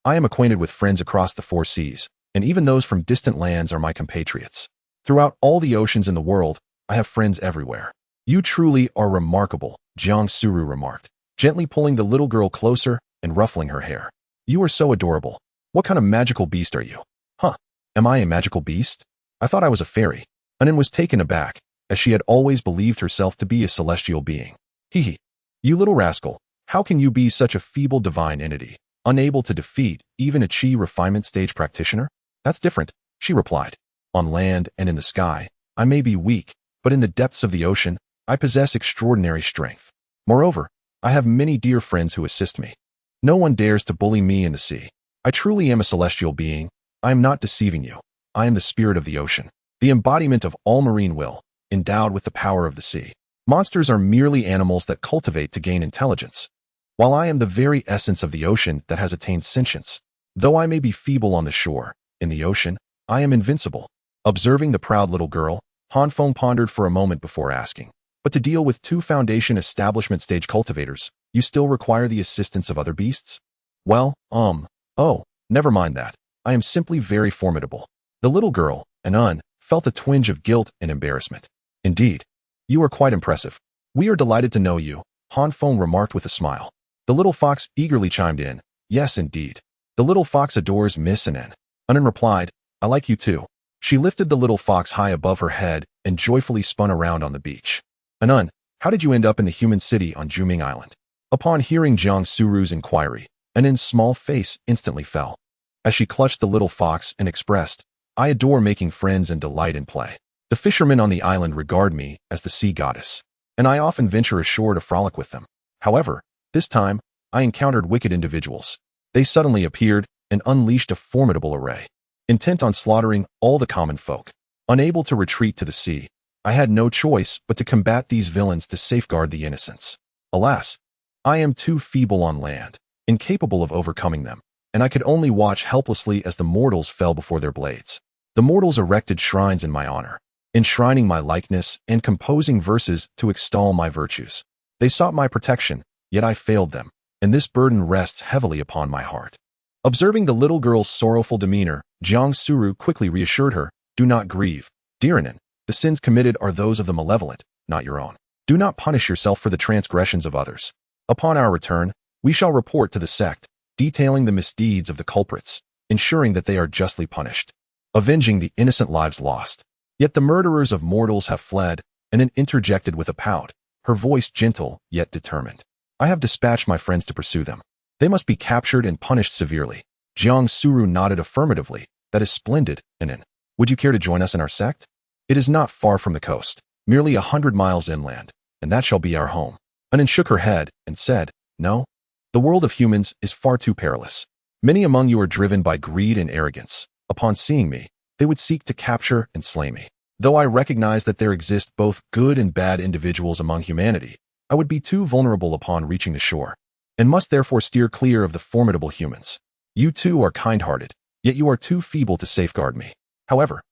[SPEAKER 1] I am acquainted with friends across the 4 seas, and even those from distant lands are my compatriots. Throughout all the oceans in the world, I have friends everywhere. You truly are remarkable, Jiang Suru remarked, gently pulling the little girl closer and ruffling her hair. You are so adorable. What kind of magical beast are you? Huh, am I a magical beast? I thought I was a fairy. Anan was taken aback, as she had always believed herself to be a celestial being. Hee. You little rascal, how can you be such a feeble divine entity, unable to defeat even a chi refinement stage practitioner? That's different, she replied. On land and in the sky, I may be weak, but in the depths of the ocean, I possess extraordinary strength. Moreover, I have many dear friends who assist me. No one dares to bully me in the sea. I truly am a celestial being. I am not deceiving you. I am the spirit of the ocean, the embodiment of all marine will, endowed with the power of the sea. Monsters are merely animals that cultivate to gain intelligence, while I am the very essence of the ocean that has attained sentience. Though I may be feeble on the shore, in the ocean, I am invincible. Observing the proud little girl, Feng pondered for a moment before asking, but to deal with 2 foundation establishment stage cultivators, you still require the assistance of other beasts? Well, oh, never mind that. I am simply very formidable. The little girl, Anan, felt a twinge of guilt and embarrassment. Indeed. You are quite impressive. We are delighted to know you, Feng remarked with a smile. The little fox eagerly chimed in, yes indeed. The little fox adores Miss Anan. Anan replied, I like you too. She lifted the little fox high above her head and joyfully spun around on the beach. Anan, how did you end up in the human city on Juming Island? Upon hearing Jiang Suru's inquiry, Anan's small face instantly fell, as she clutched the little fox and expressed, I adore making friends and delight in play. The fishermen on the island regard me as the sea goddess, and I often venture ashore to frolic with them. However, this time, I encountered wicked individuals. They suddenly appeared and unleashed a formidable array, intent on slaughtering all the common folk. Unable to retreat to the sea, I had no choice but to combat these villains to safeguard the innocents. Alas, I am too feeble on land, incapable of overcoming them, and I could only watch helplessly as the mortals fell before their blades. The mortals erected shrines in my honor, enshrining my likeness and composing verses to extol my virtues. They sought my protection, yet I failed them, and this burden rests heavily upon my heart. Observing the little girl's sorrowful demeanor, Jiang Suru quickly reassured her, do not grieve, dear Anan. The sins committed are those of the malevolent, not your own. Do not punish yourself for the transgressions of others. Upon our return, we shall report to the sect, detailing the misdeeds of the culprits, ensuring that they are justly punished, avenging the innocent lives lost. Yet the murderers of mortals have fled, and interjected with a pout, her voice gentle yet determined. I have dispatched my friends to pursue them. They must be captured and punished severely. Jiang Suru nodded affirmatively. That is splendid, Anan. Would you care to join us in our sect? It is not far from the coast, merely 100 miles inland, and that shall be our home. Anan shook her head and said, no. The world of humans is far too perilous. Many among you are driven by greed and arrogance. Upon seeing me, they would seek to capture and slay me. Though I recognize that there exist both good and bad individuals among humanity, I would be too vulnerable upon reaching the shore, and must therefore steer clear of the formidable humans. You too are kind-hearted, yet you are too feeble to safeguard me. However,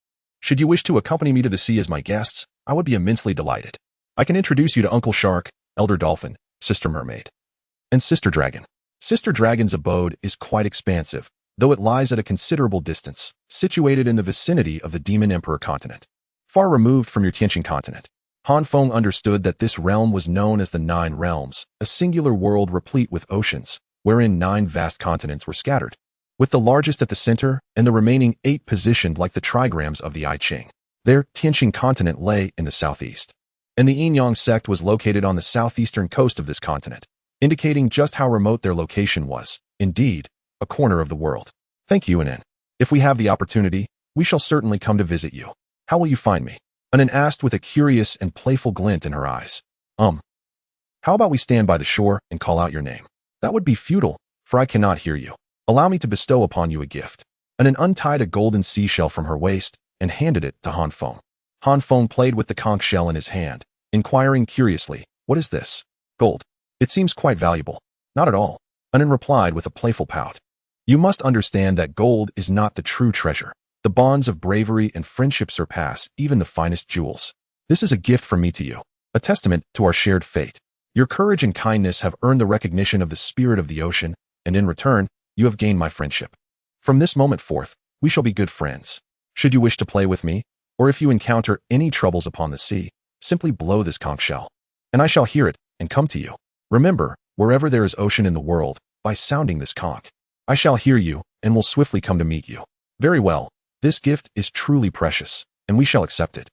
[SPEAKER 1] should you wish to accompany me to the sea as my guests, I would be immensely delighted. I can introduce you to Uncle Shark, Elder Dolphin, Sister Mermaid, and Sister Dragon. Sister Dragon's abode is quite expansive, though it lies at a considerable distance, situated in the vicinity of the Demon Emperor continent, far removed from your Tianqing continent. Feng understood that this realm was known as the Nine Realms, a singular world replete with oceans, wherein 9 vast continents were scattered, with the largest at the center and the remaining 8 positioned like the trigrams of the I Ching. Their Tianqing continent lay in the southeast, and the Yin-Yang sect was located on the southeastern coast of this continent, indicating just how remote their location was, indeed, a corner of the world. Thank you, Anan. If we have the opportunity, we shall certainly come to visit you. How will you find me? Anan asked with a curious and playful glint in her eyes. How about we stand by the shore and call out your name? That would be futile, for I cannot hear you. Allow me to bestow upon you a gift. Anan untied a golden seashell from her waist and handed it to Feng. Feng played with the conch shell in his hand, inquiring curiously, what is this? Gold. It seems quite valuable. Not at all, Anan replied with a playful pout. You must understand that gold is not the true treasure. The bonds of bravery and friendship surpass even the finest jewels. This is a gift from me to you, a testament to our shared fate. Your courage and kindness have earned the recognition of the spirit of the ocean, and in return, you have gained my friendship. From this moment forth, we shall be good friends. Should you wish to play with me, or if you encounter any troubles upon the sea, simply blow this conch shell, and I shall hear it and come to you. Remember, wherever there is ocean in the world, by sounding this conch, I shall hear you and will swiftly come to meet you. Very well. This gift is truly precious, and we shall accept it.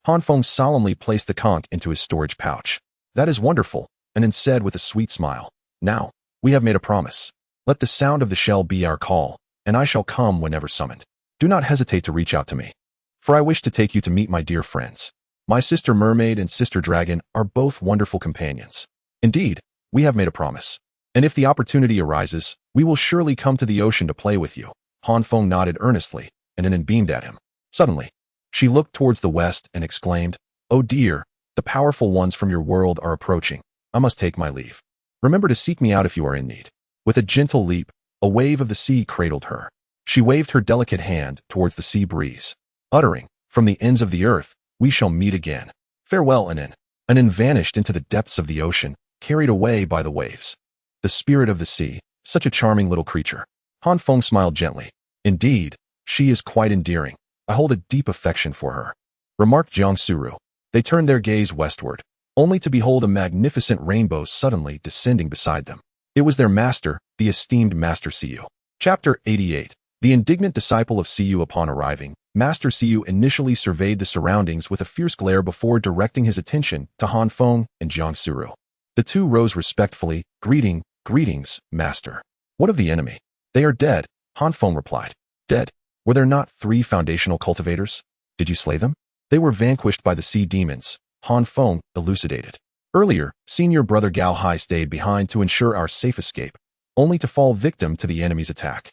[SPEAKER 1] Han Feng solemnly placed the conch into his storage pouch. That is wonderful, and then said with a sweet smile, now, we have made a promise. Let the sound of the shell be our call, and I shall come whenever summoned. Do not hesitate to reach out to me, for I wish to take you to meet my dear friends. My sister mermaid and sister dragon are both wonderful companions. Indeed, we have made a promise. And if the opportunity arises, we will surely come to the ocean to play with you. Han Feng nodded earnestly, and then beamed at him. Suddenly, she looked towards the west and exclaimed, Oh dear, the powerful ones from your world are approaching. I must take my leave. Remember to seek me out if you are in need. With a gentle leap, a wave of the sea cradled her. She waved her delicate hand towards the sea breeze, uttering, from the ends of the earth, we shall meet again. Farewell, Anin. Anin vanished into the depths of the ocean, carried away by the waves. The spirit of the sea, such a charming little creature. Han Feng smiled gently. Indeed, she is quite endearing. I hold a deep affection for her, remarked Jiang Suru. They turned their gaze westward, only to behold a magnificent rainbow suddenly descending beside them. It was their master, the esteemed Master Siyu. Chapter 88. The indignant disciple of Siyu. Upon arriving, Master Siyu initially surveyed the surroundings with a fierce glare before directing his attention to Han Feng and Jiang Suru. The two rose respectfully, Greetings, Master. What of the enemy? They are dead, Han Feng replied. Dead? Were there not 3 foundational cultivators? Did you slay them? They were vanquished by the sea demons, Han Feng elucidated. Earlier, senior brother Gao Hai stayed behind to ensure our safe escape, only to fall victim to the enemy's attack.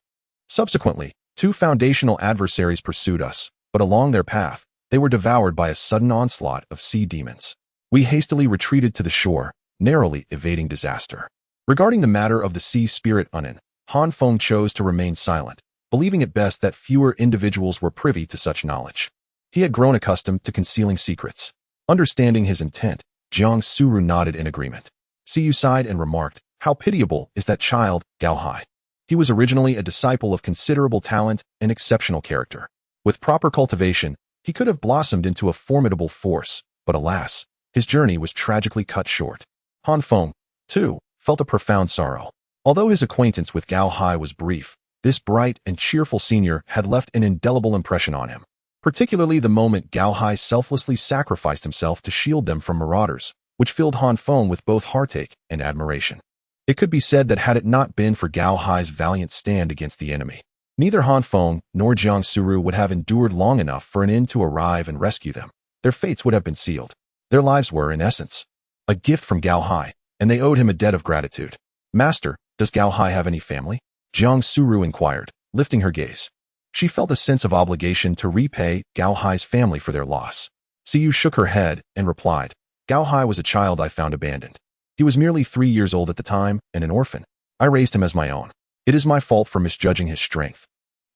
[SPEAKER 1] Subsequently, 2 foundational adversaries pursued us, but along their path, they were devoured by a sudden onslaught of sea demons. We hastily retreated to the shore, narrowly evading disaster. Regarding the matter of the sea spirit Anin, Han Feng chose to remain silent, believing it best that fewer individuals were privy to such knowledge. He had grown accustomed to concealing secrets. Understanding his intent, Jiang Suru nodded in agreement. Siyu sighed and remarked, How pitiable is that child, Gao Hai. He was originally a disciple of considerable talent and exceptional character. With proper cultivation, he could have blossomed into a formidable force, but alas, his journey was tragically cut short. Han Feng, too, felt a profound sorrow. Although his acquaintance with Gao Hai was brief, this bright and cheerful senior had left an indelible impression on him, particularly the moment Gao Hai selflessly sacrificed himself to shield them from marauders, which filled Han Feng with both heartache and admiration. It could be said that had it not been for Gao Hai's valiant stand against the enemy, neither Han Feng nor Jiang Suru would have endured long enough for an end to arrive and rescue them. Their fates would have been sealed. Their lives were, in essence, a gift from Gao Hai, and they owed him a debt of gratitude. Master, does Gao Hai have any family? Jiang Suru inquired, lifting her gaze. She felt a sense of obligation to repay Gao Hai's family for their loss. Siyu shook her head and replied, Gao Hai was a child I found abandoned. He was merely 3 years old at the time and an orphan. I raised him as my own. It is my fault for misjudging his strength.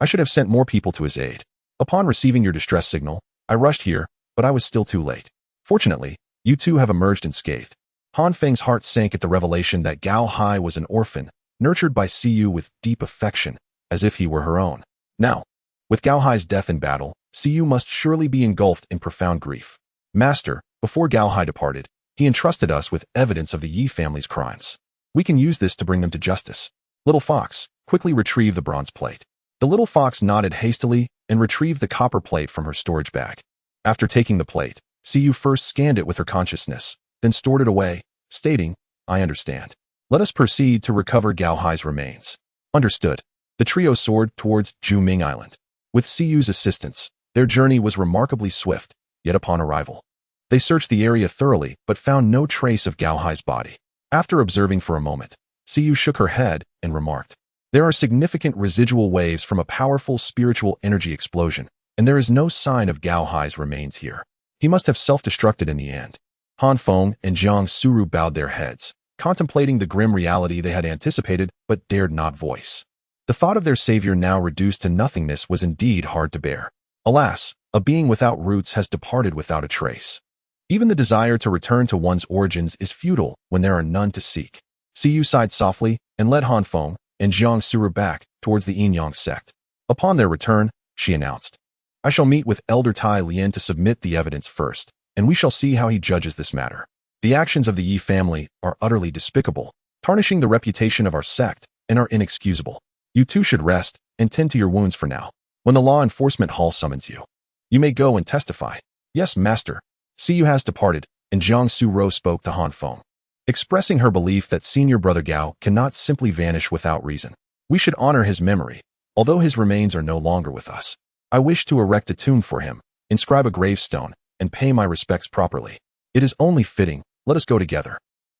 [SPEAKER 1] I should have sent more people to his aid. Upon receiving your distress signal, I rushed here, but I was still too late. Fortunately, you two have emerged unscathed. Han Feng's heart sank at the revelation that Gao Hai was an orphan, nurtured by Siyu with deep affection, as if he were her own. Now, with Gao Hai's death in battle, Siyu must surely be engulfed in profound grief. Master, before Gao Hai departed, he entrusted us with evidence of the Yi family's crimes. We can use this to bring them to justice. Little Fox, quickly retrieve the bronze plate. The little fox nodded hastily and retrieved the copper plate from her storage bag. After taking the plate, Siyu first scanned it with her consciousness, then stored it away, stating, I understand. Let us proceed to recover Gao Hai's remains. Understood. The trio soared towards Juming Island. With Siyu's assistance, their journey was remarkably swift, yet upon arrival, they searched the area thoroughly but found no trace of Gao Hai's body. After observing for a moment, Siyu shook her head and remarked, There are significant residual waves from a powerful spiritual energy explosion, and there is no sign of Gao Hai's remains here. He must have self-destructed in the end. Han Feng and Jiang Suru bowed their heads, contemplating the grim reality they had anticipated but dared not voice. The thought of their savior now reduced to nothingness was indeed hard to bear. Alas, a being without roots has departed without a trace. Even the desire to return to one's origins is futile when there are none to seek. Siyu sighed softly and led Han Feng and Jiang Suru back towards the Yin-Yang sect. Upon their return, she announced, I shall meet with Elder Tai Lien to submit the evidence first, and we shall see how he judges this matter. The actions of the Yi family are utterly despicable, tarnishing the reputation of our sect, and are inexcusable. You two should rest and tend to your wounds for now. When the law enforcement hall summons you, you may go and testify. Yes, master, Siyu has departed, and Jiang Su-ro spoke to Han Feng, expressing her belief that senior brother Gao cannot simply vanish without reason. We should honor his memory, although his remains are no longer with us. I wish to erect a tomb for him, inscribe a gravestone, and pay my respects properly. It is only fitting. Let us go together.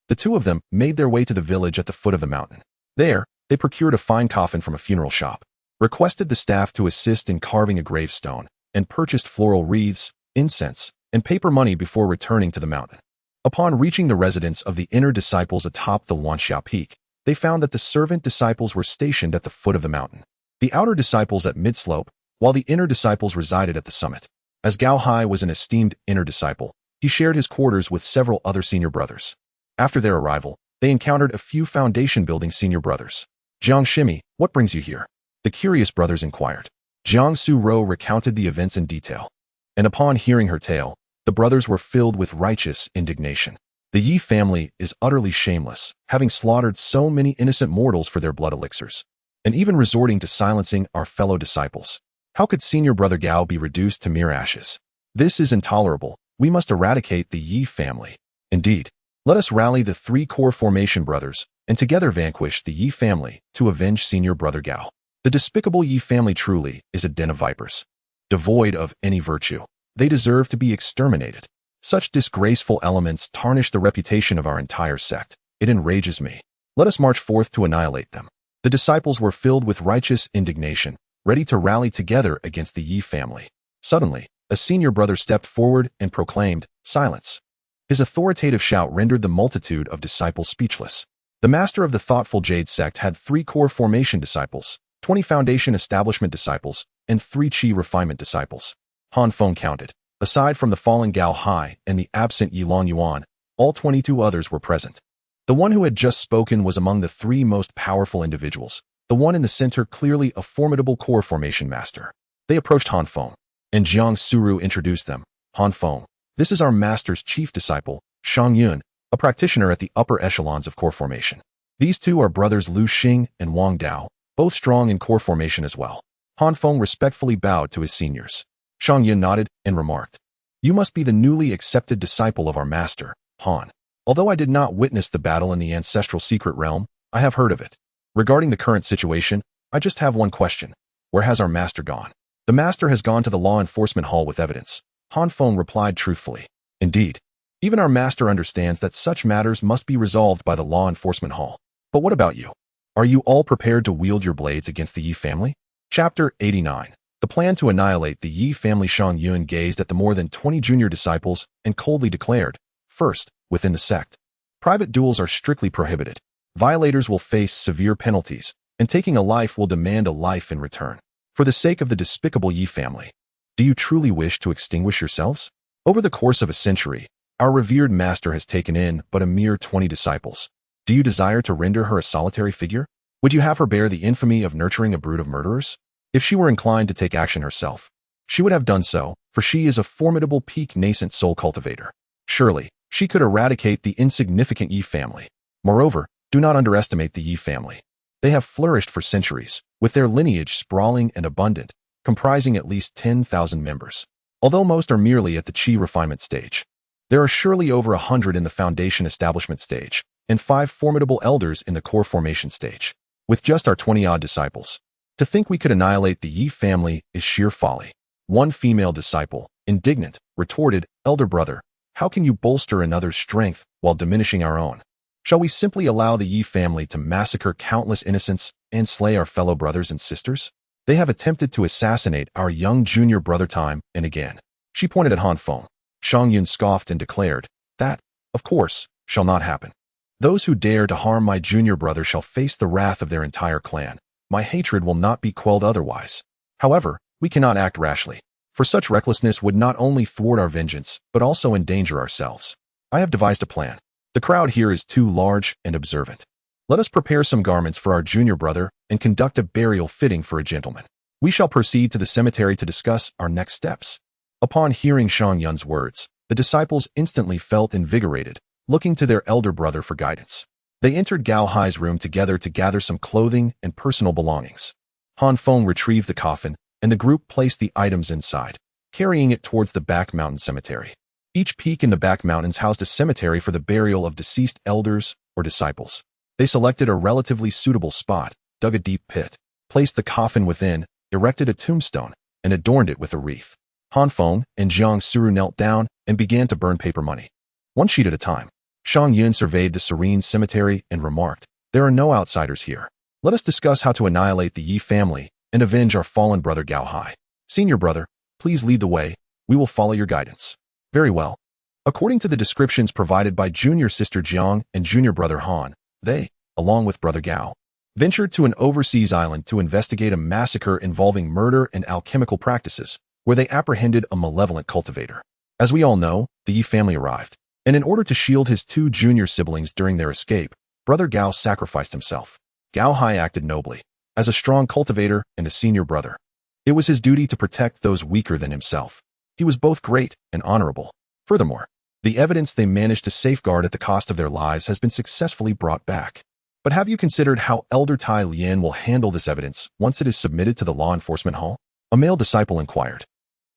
[SPEAKER 1] The two of them made their way to the village at the foot of the mountain. There, they procured a fine coffin from a funeral shop, requested the staff to assist in carving a gravestone, and purchased floral wreaths, incense, and paper money before returning to the mountain. Upon reaching the residence of the inner disciples atop the Wanxia Peak, they found that the servant disciples were stationed at the foot of the mountain, the outer disciples at mid-slope, while the inner disciples resided at the summit. As Gao Hai was an esteemed inner disciple, he shared his quarters with several other senior brothers. After their arrival, they encountered a few foundation-building senior brothers. Jiang Shimi, what brings you here? The curious brothers inquired. Jiang Su-ro recounted the events in detail, and upon hearing her tale, the brothers were filled with righteous indignation. The Yi family is utterly shameless, having slaughtered so many innocent mortals for their blood elixirs, and even resorting to silencing our fellow disciples. How could senior brother Gao be reduced to mere ashes? This is intolerable. We must eradicate the Yi family. Indeed, let us rally the three core formation brothers and together vanquish the Yi family to avenge senior brother Gao. The despicable Yi family truly is a den of vipers, devoid of any virtue. They deserve to be exterminated. Such disgraceful elements tarnish the reputation of our entire sect. It enrages me. Let us march forth to annihilate them. The disciples were filled with righteous indignation, ready to rally together against the Yi family. Suddenly, a senior brother stepped forward and proclaimed, "Silence." His authoritative shout rendered the multitude of disciples speechless. The master of the thoughtful Jade sect had 3 core formation disciples, 20 foundation establishment disciples, and 3 chi refinement disciples. Han Feng counted. Aside from the fallen Gao Hai and the absent Yilong Yuan, all 22 others were present. The one who had just spoken was among the 3 most powerful individuals, the one in the center clearly a formidable core formation master. They approached Han Feng, and Jiang Su-ro introduced them. Han Feng, this is our master's chief disciple, Shang Yun, a practitioner at the upper echelons of core formation. These 2 are brothers Lu Xing and Wang Dao, both strong in core formation as well. Han Feng respectfully bowed to his seniors. Shang Yun nodded and remarked, "You must be the newly accepted disciple of our master, Han. Although I did not witness the battle in the ancestral secret realm, I have heard of it. Regarding the current situation, I just have one question. Where has our master gone?" "The master has gone to the law enforcement hall with evidence," Han Feng replied truthfully. "Indeed. Even our master understands that such matters must be resolved by the law enforcement hall. But what about you? Are you all prepared to wield your blades against the Yi family?" Chapter 89. The plan to annihilate the Yi family. Shang Yun gazed at the more than 20 junior disciples and coldly declared, "First, within the sect, private duels are strictly prohibited. Violators will face severe penalties, and taking a life will demand a life in return. For the sake of the despicable Yi family, do you truly wish to extinguish yourselves? Over the course of a century, our revered master has taken in but a mere 20 disciples. Do you desire to render her a solitary figure? Would you have her bear the infamy of nurturing a brood of murderers? If she were inclined to take action herself, she would have done so, for she is a formidable peak nascent soul cultivator. Surely, she could eradicate the insignificant Yi family. Moreover, do not underestimate the Yi family. They have flourished for centuries, with their lineage sprawling and abundant, comprising at least 10,000 members. Although most are merely at the chi refinement stage, there are surely over 100 in the foundation establishment stage, and 5 formidable elders in the core formation stage. With just our 20-odd disciples, to think we could annihilate the Yi family is sheer folly." One female disciple, indignant, retorted, "Elder brother, how can you bolster another's strength while diminishing our own? Shall we simply allow the Yi family to massacre countless innocents and slay our fellow brothers and sisters? They have attempted to assassinate our young junior brother time and again." She pointed at Han Feng. Shang Yun scoffed and declared, "That, of course, shall not happen. Those who dare to harm my junior brother shall face the wrath of their entire clan. My hatred will not be quelled otherwise. However, we cannot act rashly, for such recklessness would not only thwart our vengeance, but also endanger ourselves. I have devised a plan. The crowd here is too large and observant. Let us prepare some garments for our junior brother and conduct a burial fitting for a gentleman. We shall proceed to the cemetery to discuss our next steps." Upon hearing Shang Yun's words, the disciples instantly felt invigorated, looking to their elder brother for guidance. They entered Gao Hai's room together to gather some clothing and personal belongings. Han Feng retrieved the coffin, and the group placed the items inside, carrying it towards the back mountain cemetery. Each peak in the back mountains housed a cemetery for the burial of deceased elders or disciples. They selected a relatively suitable spot, dug a deep pit, placed the coffin within, erected a tombstone, and adorned it with a wreath. Han Feng and Jiang Suru knelt down and began to burn paper money, one sheet at a time. Shang Yun surveyed the serene cemetery and remarked, "There are no outsiders here. Let us discuss how to annihilate the Yi family and avenge our fallen brother Gao Hai. Senior brother, please lead the way. We will follow your guidance." Very well. According to the descriptions provided by junior sister Jiang and junior brother Han, they, along with brother Gao, ventured to an overseas island to investigate a massacre involving murder and alchemical practices, where they apprehended a malevolent cultivator. As we all know, the Yi family arrived, and in order to shield his two junior siblings during their escape, brother Gao sacrificed himself. Gao Hai acted nobly, as a strong cultivator and a senior brother. It was his duty to protect those weaker than himself. He was both great and honorable. Furthermore, the evidence they managed to safeguard at the cost of their lives has been successfully brought back. But have you considered how Elder Tai Lien will handle this evidence once it is submitted to the law enforcement hall? A male disciple inquired.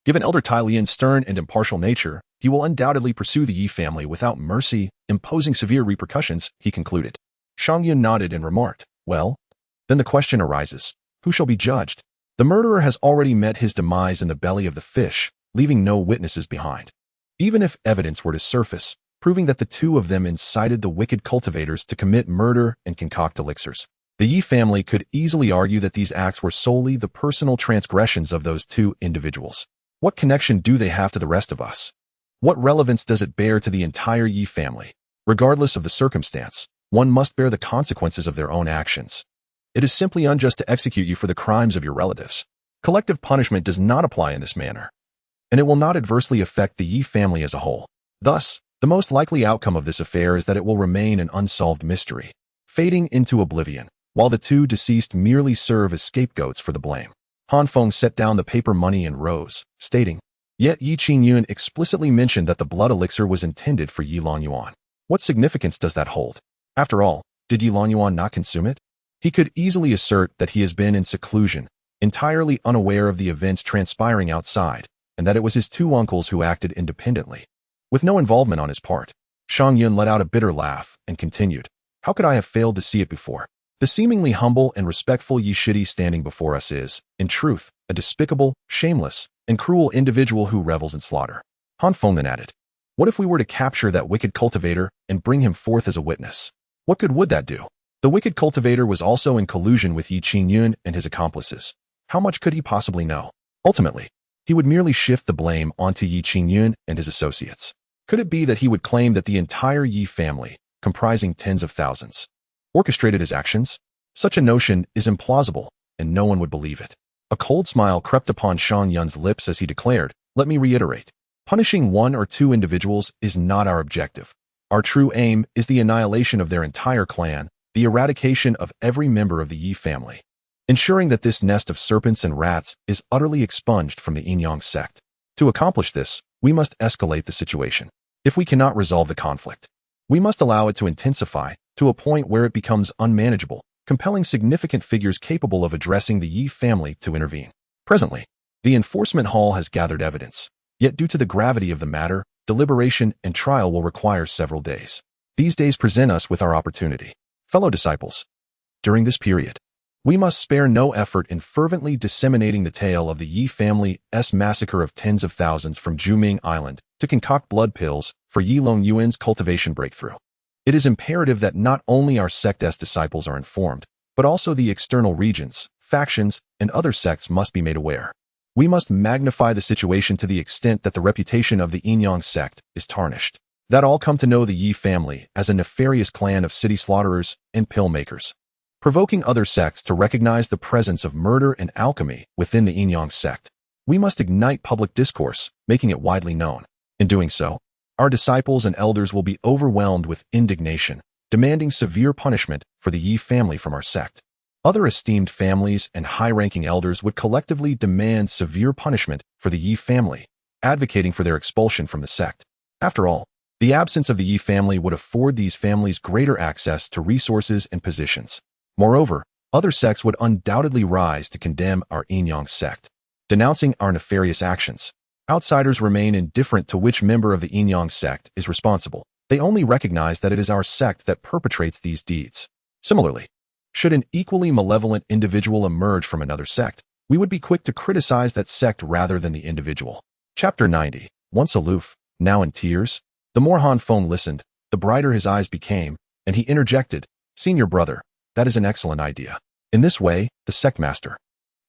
[SPEAKER 1] Given Elder Tai Lien's stern and impartial nature, he will undoubtedly pursue the Yi family without mercy, imposing severe repercussions, he concluded. Shang Yun nodded and remarked, "Well, then the question arises, who shall be judged? The murderer has already met his demise in the belly of the fish, leaving no witnesses behind. Even if evidence were to surface, proving that the two of them incited the wicked cultivators to commit murder and concoct elixirs, the Yi family could easily argue that these acts were solely the personal transgressions of those two individuals. What connection do they have to the rest of us? What relevance does it bear to the entire Yi family? Regardless of the circumstance, one must bear the consequences of their own actions. It is simply unjust to execute you for the crimes of your relatives. Collective punishment does not apply in this manner, and it will not adversely affect the Yi family as a whole. Thus, the most likely outcome of this affair is that it will remain an unsolved mystery, fading into oblivion, while the two deceased merely serve as scapegoats for the blame." Han Feng set down the paper money and rose, stating, "Yet Yi Qingyun explicitly mentioned that the blood elixir was intended for Yi Longyuan. What significance does that hold? After all, did Yi Longyuan not consume it? He could easily assert that he has been in seclusion, entirely unaware of the events transpiring outside, and that it was his two uncles who acted independently, with no involvement on his part." Shang Yun let out a bitter laugh and continued, "How could I have failed to see it before? The seemingly humble and respectful Yi Shidi standing before us is, in truth, a despicable, shameless, and cruel individual who revels in slaughter." Han Feng then added, "What if we were to capture that wicked cultivator and bring him forth as a witness? What good would that do? The wicked cultivator was also in collusion with Yi Qingyun and his accomplices. How much could he possibly know? Ultimately, he would merely shift the blame onto Yi Qingyun and his associates. Could it be that he would claim that the entire Yi family, comprising tens of thousands, orchestrated his actions? Such a notion is implausible, and no one would believe it." A cold smile crept upon Shang Yun's lips as he declared, "Let me reiterate. Punishing one or two individuals is not our objective. Our true aim is the annihilation of their entire clan, the eradication of every member of the Yi family, ensuring that this nest of serpents and rats is utterly expunged from the Yin-Yang sect. To accomplish this, we must escalate the situation. If we cannot resolve the conflict, we must allow it to intensify to a point where it becomes unmanageable, compelling significant figures capable of addressing the Yi family to intervene. Presently, the enforcement hall has gathered evidence, yet due to the gravity of the matter, deliberation and trial will require several days. These days present us with our opportunity. Fellow disciples, during this period, we must spare no effort in fervently disseminating the tale of the Yi family's massacre of tens of thousands from Juming Island to concoct blood pills for Yi Longyuan's cultivation breakthrough. It is imperative that not only our sect's disciples are informed, but also the external regions, factions, and other sects must be made aware. We must magnify the situation to the extent that the reputation of the Yin-Yang sect is tarnished, that all come to know the Yi family as a nefarious clan of city slaughterers and pill makers, provoking other sects to recognize the presence of murder and alchemy within the Yin-Yang sect. We must ignite public discourse, making it widely known. In doing so, our disciples and elders will be overwhelmed with indignation, demanding severe punishment for the Yi family from our sect. Other esteemed families and high-ranking elders would collectively demand severe punishment for the Yi family, advocating for their expulsion from the sect. After all, the absence of the Yi family would afford these families greater access to resources and positions. Moreover, other sects would undoubtedly rise to condemn our Yin-Yang sect, denouncing our nefarious actions. Outsiders remain indifferent to which member of the yin-yang sect is responsible. They only recognize that it is our sect that perpetrates these deeds. Similarly, should an equally malevolent individual emerge from another sect, we would be quick to criticize that sect rather than the individual. Chapter 90. Once aloof, now in tears. The more Feng listened, the brighter his eyes became, and he interjected, "Senior brother, that is an excellent idea." In this way, the sect master,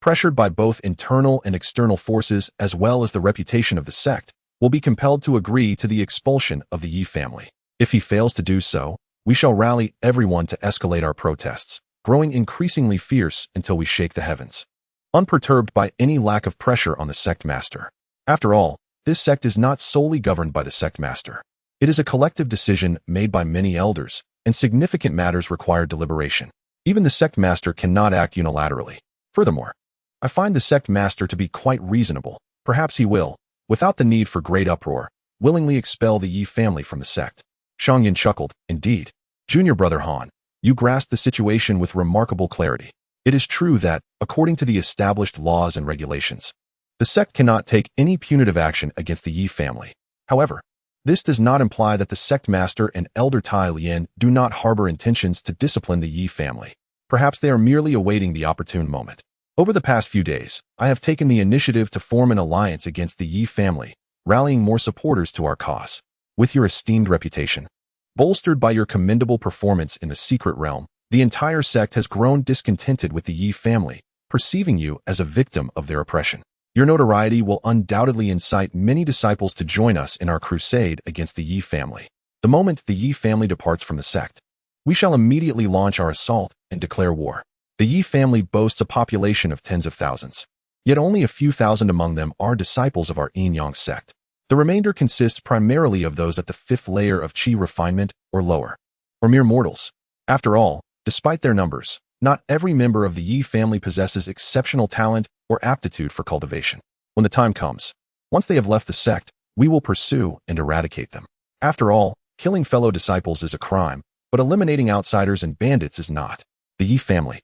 [SPEAKER 1] pressured by both internal and external forces as well as the reputation of the sect, will be compelled to agree to the expulsion of the Yi family. If he fails to do so, we shall rally everyone to escalate our protests, growing increasingly fierce until we shake the heavens, unperturbed by any lack of pressure on the sect master. After all, this sect is not solely governed by the sect master. It is a collective decision made by many elders, and significant matters require deliberation. Even the sect master cannot act unilaterally. Furthermore, I find the sect master to be quite reasonable. Perhaps he will, without the need for great uproar, willingly expel the Yi family from the sect. Shang Yin chuckled. Indeed, junior brother Han, you grasp the situation with remarkable clarity. It is true that, according to the established laws and regulations, the sect cannot take any punitive action against the Yi family. However, this does not imply that the sect master and Elder Tai Lien do not harbor intentions to discipline the Yi family. Perhaps they are merely awaiting the opportune moment. Over the past few days, I have taken the initiative to form an alliance against the Yi family, rallying more supporters to our cause. With your esteemed reputation, bolstered by your commendable performance in the secret realm, the entire sect has grown discontented with the Yi family, perceiving you as a victim of their oppression. Your notoriety will undoubtedly incite many disciples to join us in our crusade against the Yi family. The moment the Yi family departs from the sect, we shall immediately launch our assault and declare war. The Yi family boasts a population of tens of thousands, yet only a few thousand among them are disciples of our yin-yang sect. The remainder consists primarily of those at the fifth layer of qi refinement or lower, or mere mortals. After all, despite their numbers, not every member of the Yi family possesses exceptional talent or aptitude for cultivation. When the time comes, once they have left the sect, we will pursue and eradicate them. After all, killing fellow disciples is a crime, but eliminating outsiders and bandits is not. The Yi family,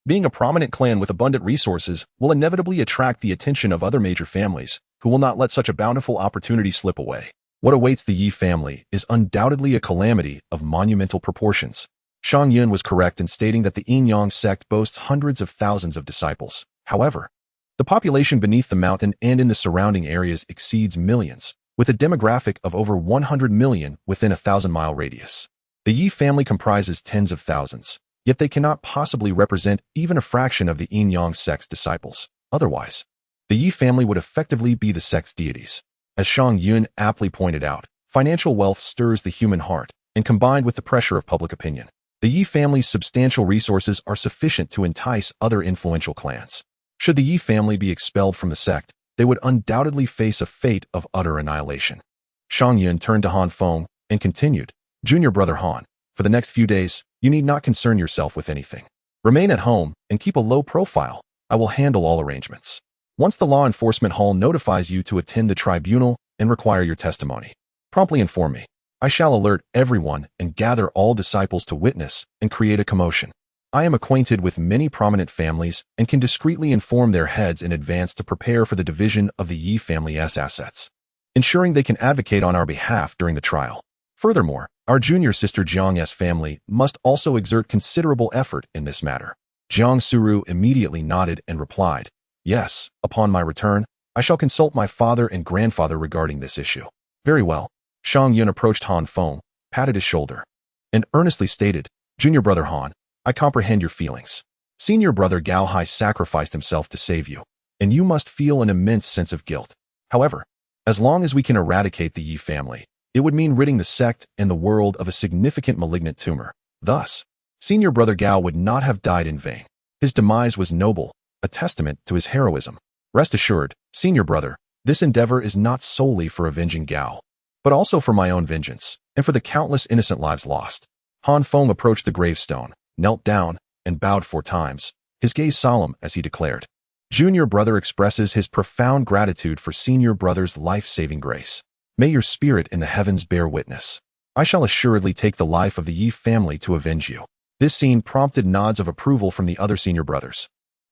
[SPEAKER 1] being a prominent clan with abundant resources, will inevitably attract the attention of other major families, who will not let such a bountiful opportunity slip away. What awaits the Yi family is undoubtedly a calamity of monumental proportions. Shang Yun was correct in stating that the yin-yang sect boasts hundreds of thousands of disciples. However, the population beneath the mountain and in the surrounding areas exceeds millions, with a demographic of over 100 million within a 1,000-mile radius. The Yi family comprises tens of thousands, yet they cannot possibly represent even a fraction of the yin-yang sect's disciples. Otherwise, the Yi family would effectively be the sect's deities. As Shang Yun aptly pointed out, financial wealth stirs the human heart, and combined with the pressure of public opinion, the Yi family's substantial resources are sufficient to entice other influential clans. Should the Yi family be expelled from the sect, they would undoubtedly face a fate of utter annihilation. Shang Yun turned to Feng and continued, "Junior brother Han, for the next few days, you need not concern yourself with anything. Remain at home and keep a low profile. I will handle all arrangements. Once the law enforcement hall notifies you to attend the tribunal and require your testimony, promptly inform me. I shall alert everyone and gather all disciples to witness and create a commotion. I am acquainted with many prominent families and can discreetly inform their heads in advance to prepare for the division of the Yi family's assets, ensuring they can advocate on our behalf during the trial. Furthermore, our junior sister Jiang's family must also exert considerable effort in this matter." Jiang Suru immediately nodded and replied, "Yes, upon my return, I shall consult my father and grandfather regarding this issue." "Very well." Shang Yun approached Feng, patted his shoulder, and earnestly stated, "Junior brother Han, I comprehend your feelings. Senior brother Gao Hai sacrificed himself to save you, and you must feel an immense sense of guilt. However, as long as we can eradicate the Yi family, it would mean ridding the sect and the world of a significant malignant tumor. Thus, Senior brother Gao would not have died in vain. His demise was noble, a testament to his heroism. Rest assured, senior brother, this endeavor is not solely for avenging Gao, but also for my own vengeance, and for the countless innocent lives lost." Feng approached the gravestone, knelt down, and bowed 4 times, his gaze solemn as he declared, "Junior brother expresses his profound gratitude for senior brother's life-saving grace. May your spirit in the heavens bear witness. I shall assuredly take the life of the Yi family to avenge you." This scene prompted nods of approval from the other senior brothers.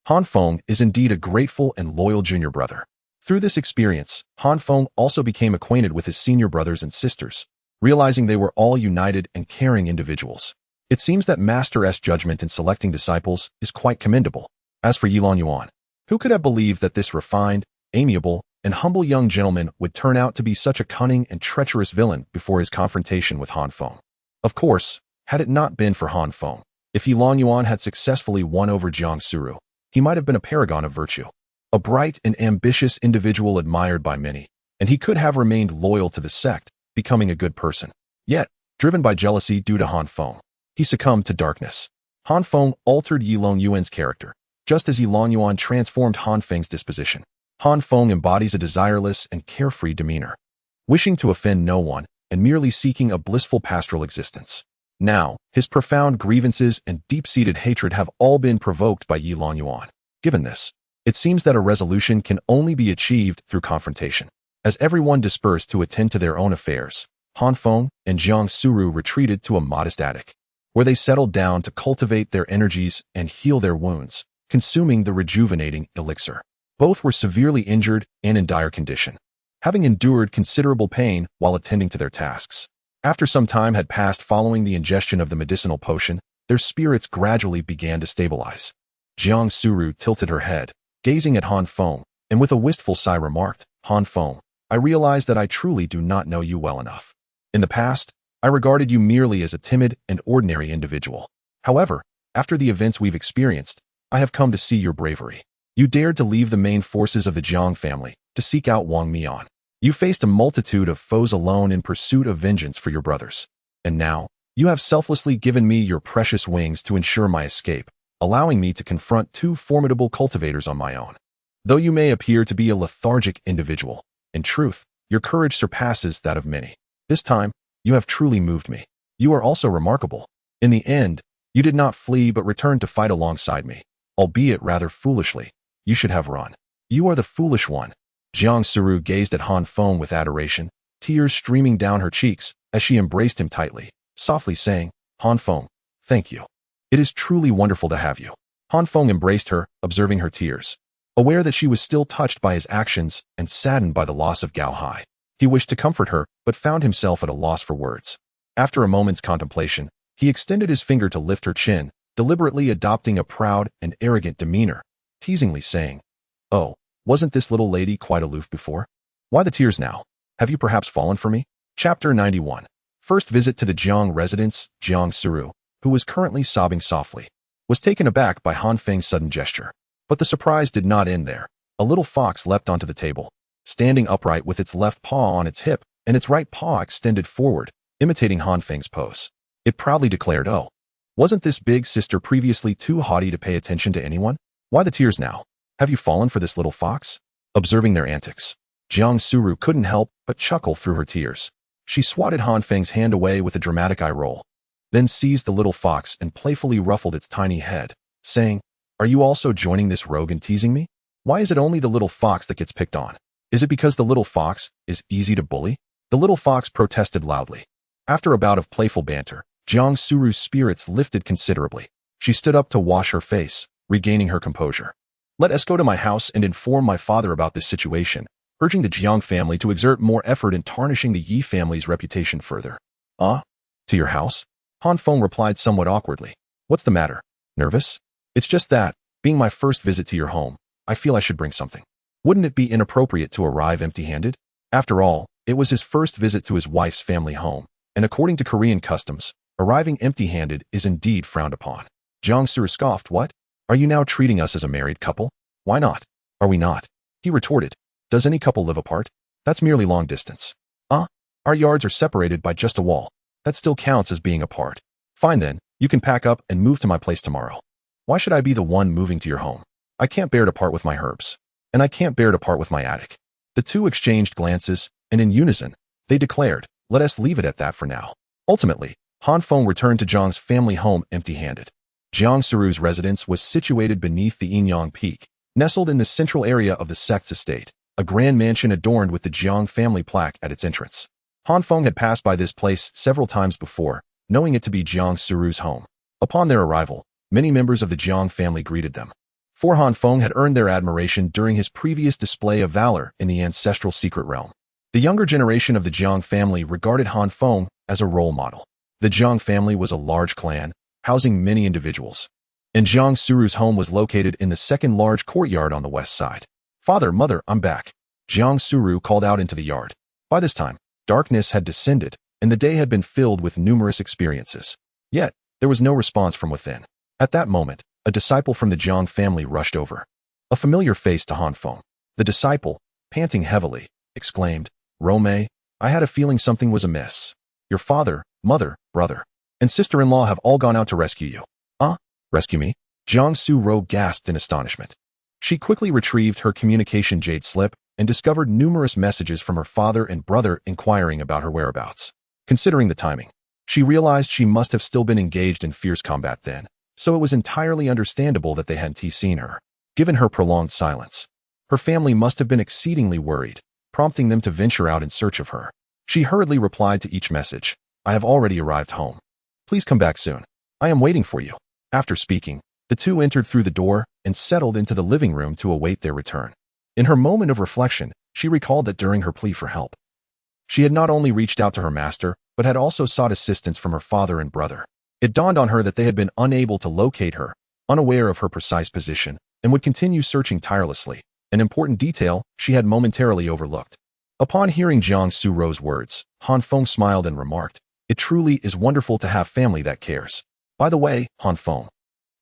[SPEAKER 1] Feng is indeed a grateful and loyal junior brother. Through this experience, Han Feng also became acquainted with his senior brothers and sisters, realizing they were all united and caring individuals. It seems that Master S judgment in selecting disciples is quite commendable. As for Yilong Yuan, who could have believed that this refined, amiable, and humble young gentleman would turn out to be such a cunning and treacherous villain before his confrontation with Han Feng? Of course, had it not been for Han Feng, if Yilong Yuan had successfully won over Jiang Suru, he might have been a paragon of virtue, a bright and ambitious individual admired by many, and he could have remained loyal to the sect, becoming a good person. Yet, driven by jealousy due to Han Feng, he succumbed to darkness. Han Feng altered Yilong Yuan's character, just as Yilong Yuan transformed Han Feng's disposition. Han Feng embodies a desireless and carefree demeanor, wishing to offend no one and merely seeking a blissful pastoral existence. Now, his profound grievances and deep-seated hatred have all been provoked by Yilong Yuan. Given this, it seems that a resolution can only be achieved through confrontation. As everyone dispersed to attend to their own affairs, Han Feng and Jiang Suru retreated to a modest attic, where they settled down to cultivate their energies and heal their wounds, consuming the rejuvenating elixir. Both were severely injured and in dire condition, having endured considerable pain while attending to their tasks. After some time had passed following the ingestion of the medicinal potion, their spirits gradually began to stabilize. Jiang Suru tilted her head, gazing at Han Feng, and with a wistful sigh remarked, "Han Feng, I realize that I truly do not know you well enough. In the past, I regarded you merely as a timid and ordinary individual. However, after the events we've experienced, I have come to see your bravery. You dared to leave the main forces of the Jiang family to seek out Wang Mian. You faced a multitude of foes alone in pursuit of vengeance for your brothers. And now, you have selflessly given me your precious wings to ensure my escape, allowing me to confront two formidable cultivators on my own. Though you may appear to be a lethargic individual, in truth, your courage surpasses that of many. This time, you have truly moved me. You are also remarkable. In the end, you did not flee but returned to fight alongside me, albeit rather foolishly. You should have run. You are the foolish one." Jiang Suru gazed at Han Feng with adoration, tears streaming down her cheeks as she embraced him tightly, softly saying, "Han Feng, thank you. It is truly wonderful to have you." Han Feng embraced her, observing her tears. Aware that she was still touched by his actions and saddened by the loss of Gao Hai, he wished to comfort her but found himself at a loss for words. After a moment's contemplation, he extended his finger to lift her chin, deliberately adopting a proud and arrogant demeanor, teasingly saying, "Oh, wasn't this little lady quite aloof before? Why the tears now? Have you perhaps fallen for me?" Chapter 91. First visit to the Jiang residence. Jiang Suru, who was currently sobbing softly, was taken aback by Han Feng's sudden gesture. But the surprise did not end there. A little fox leapt onto the table, standing upright with its left paw on its hip and its right paw extended forward, imitating Han Feng's pose. It proudly declared, "Oh, wasn't this big sister previously too haughty to pay attention to anyone? Why the tears now? Have you fallen for this little fox?" Observing their antics, Jiang Suru couldn't help but chuckle through her tears. She swatted Han Feng's hand away with a dramatic eye roll, then seized the little fox and playfully ruffled its tiny head, saying, "Are you also joining this rogue in teasing me? Why is it only the little fox that gets picked on? Is it because the little fox is easy to bully?" The little fox protested loudly. After a bout of playful banter, Jiang Suru's spirits lifted considerably. She stood up to wash her face, regaining her composure. "Let us go to my house and inform my father about this situation," urging the Jiang family to exert more effort in tarnishing the Yi family's reputation further. "Ah? To your house?" Han Feng replied somewhat awkwardly. "What's the matter? Nervous?" "It's just that, being my first visit to your home, I feel I should bring something. Wouldn't it be inappropriate to arrive empty-handed?" After all, it was his first visit to his wife's family home, and according to Korean customs, arriving empty-handed is indeed frowned upon. Jiang Suru scoffed, "What? Are you now treating us as a married couple? Why not? Are we not?" He retorted, "Does any couple live apart? That's merely long distance." "Ah? Our yards are separated by just a wall. That still counts as being apart. Fine then, you can pack up and move to my place tomorrow." "Why should I be the one moving to your home? I can't bear to part with my herbs. And I can't bear to part with my attic." The two exchanged glances, and in unison, they declared, "Let us leave it at that for now." Ultimately, Han Feng returned to Jiang's family home empty-handed. Jiang Suru's residence was situated beneath the Yinyang Peak, nestled in the central area of the sect's estate, a grand mansion adorned with the Jiang family plaque at its entrance. Han Feng had passed by this place several times before, knowing it to be Jiang Suru's home. Upon their arrival, many members of the Jiang family greeted them. for Han Feng had earned their admiration during his previous display of valor in the ancestral secret realm. The younger generation of the Jiang family regarded Han Feng as a role model. The Jiang family was a large clan, housing many individuals, and Jiang Suru's home was located in the second large courtyard on the west side. "Father, mother, I'm back," Jiang Suru called out into the yard. By this time, darkness had descended, and the day had been filled with numerous experiences. Yet, there was no response from within. At that moment, a disciple from the Jiang family rushed over. A familiar face to Han Feng. The disciple, panting heavily, exclaimed, "Rome, I had a feeling something was amiss. Your father, mother, brother, and sister-in-law have all gone out to rescue you." Rescue me? Jiang Suru gasped in astonishment. She quickly retrieved her communication jade slip and discovered numerous messages from her father and brother inquiring about her whereabouts. Considering the timing, she realized she must have still been engaged in fierce combat then, so it was entirely understandable that they hadn't seen her. Given her prolonged silence, her family must have been exceedingly worried, prompting them to venture out in search of her. She hurriedly replied to each message, "I have already arrived home. Please come back soon. I am waiting for you." After speaking, the two entered through the door and settled into the living room to await their return. In her moment of reflection, she recalled that during her plea for help, she had not only reached out to her master, but had also sought assistance from her father and brother. It dawned on her that they had been unable to locate her, unaware of her precise position, and would continue searching tirelessly, an important detail she had momentarily overlooked. Upon hearing Jiang Suru's words, Han Feng smiled and remarked, "It truly is wonderful to have family that cares. By the way, Han Feng,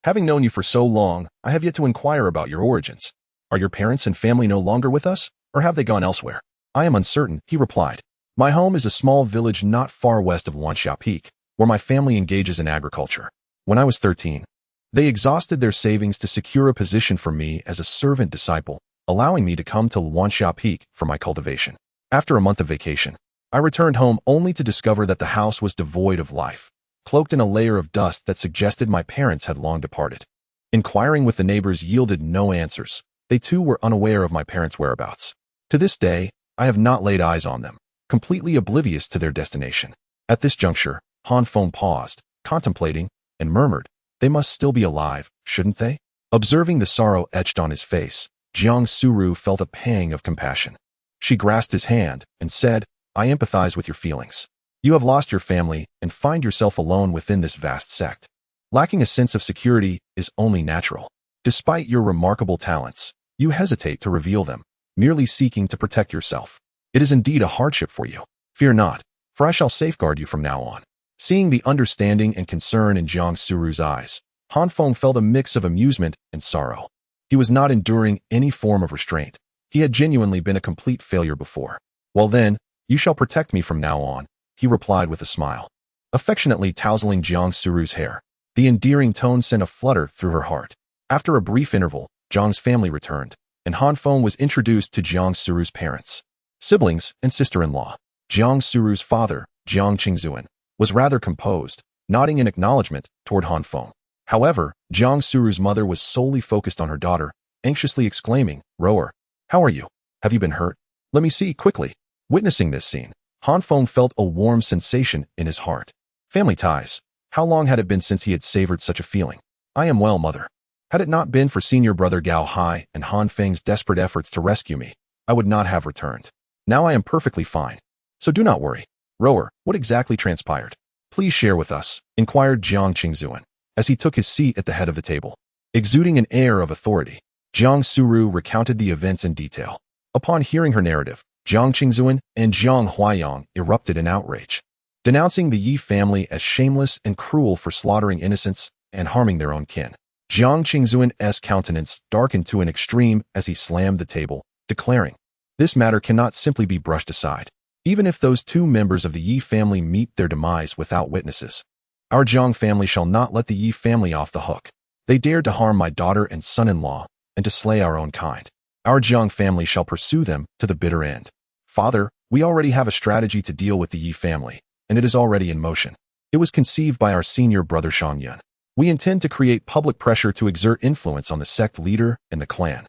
[SPEAKER 1] having known you for so long, I have yet to inquire about your origins. Are your parents and family no longer with us, or have they gone elsewhere?" "I am uncertain," he replied. "My home is a small village not far west of Wanxia Peak, where my family engages in agriculture. When I was 13, they exhausted their savings to secure a position for me as a servant disciple, allowing me to come to Wanxia Peak for my cultivation. After a month of vacation, I returned home only to discover that the house was devoid of life, cloaked in a layer of dust that suggested my parents had long departed. Inquiring with the neighbors yielded no answers. They too were unaware of my parents' whereabouts. To this day, I have not laid eyes on them, completely oblivious to their destination." At this juncture, Han Feng paused, contemplating, and murmured, "They must still be alive, shouldn't they?" Observing the sorrow etched on his face, Jiang Suru felt a pang of compassion. She grasped his hand and said, "I empathize with your feelings. You have lost your family and find yourself alone within this vast sect. Lacking a sense of security is only natural. Despite your remarkable talents, you hesitate to reveal them, merely seeking to protect yourself. It is indeed a hardship for you. Fear not, for I shall safeguard you from now on." Seeing the understanding and concern in Jiang Suru's eyes, Han Feng felt a mix of amusement and sorrow. He was not enduring any form of restraint. He had genuinely been a complete failure before. "Well then, you shall protect me from now on," he replied with a smile, affectionately tousling Jiang Suru's hair. The endearing tone sent a flutter through her heart. After a brief interval, Jiang's family returned, and Han Feng was introduced to Jiang Suru's parents, siblings, and sister-in-law. Jiang Suru's father, Jiang Qingzuan, was rather composed, nodding in acknowledgement toward Han Feng. However, Jiang Suru's mother was solely focused on her daughter, anxiously exclaiming, "Rower, how are you? Have you been hurt? Let me see, quickly." Witnessing this scene, Han Feng felt a warm sensation in his heart. Family ties. How long had it been since he had savored such a feeling? "I am well, mother. Had it not been for senior brother Gao Hai and Han Feng's desperate efforts to rescue me, I would not have returned. Now I am perfectly fine. So do not worry. Rower, what exactly transpired? Please share with us," inquired Jiang Qingzuan, as he took his seat at the head of the table. Exuding an air of authority, Jiang Suru recounted the events in detail. Upon hearing her narrative, Jiang Qingzuan and Jiang Huaiyang erupted in outrage, denouncing the Yi family as shameless and cruel for slaughtering innocents and harming their own kin. Jiang Qingzuan's countenance darkened to an extreme as he slammed the table, declaring, "This matter cannot simply be brushed aside. Even if those two members of the Yi family meet their demise without witnesses, our Jiang family shall not let the Yi family off the hook. They dared to harm my daughter and son-in-law and to slay our own kind. Our Jiang family shall pursue them to the bitter end. Father, we already have a strategy to deal with the Yi family, and it is already in motion. It was conceived by our senior brother Shangyun. We intend to create public pressure to exert influence on the sect leader and the clan."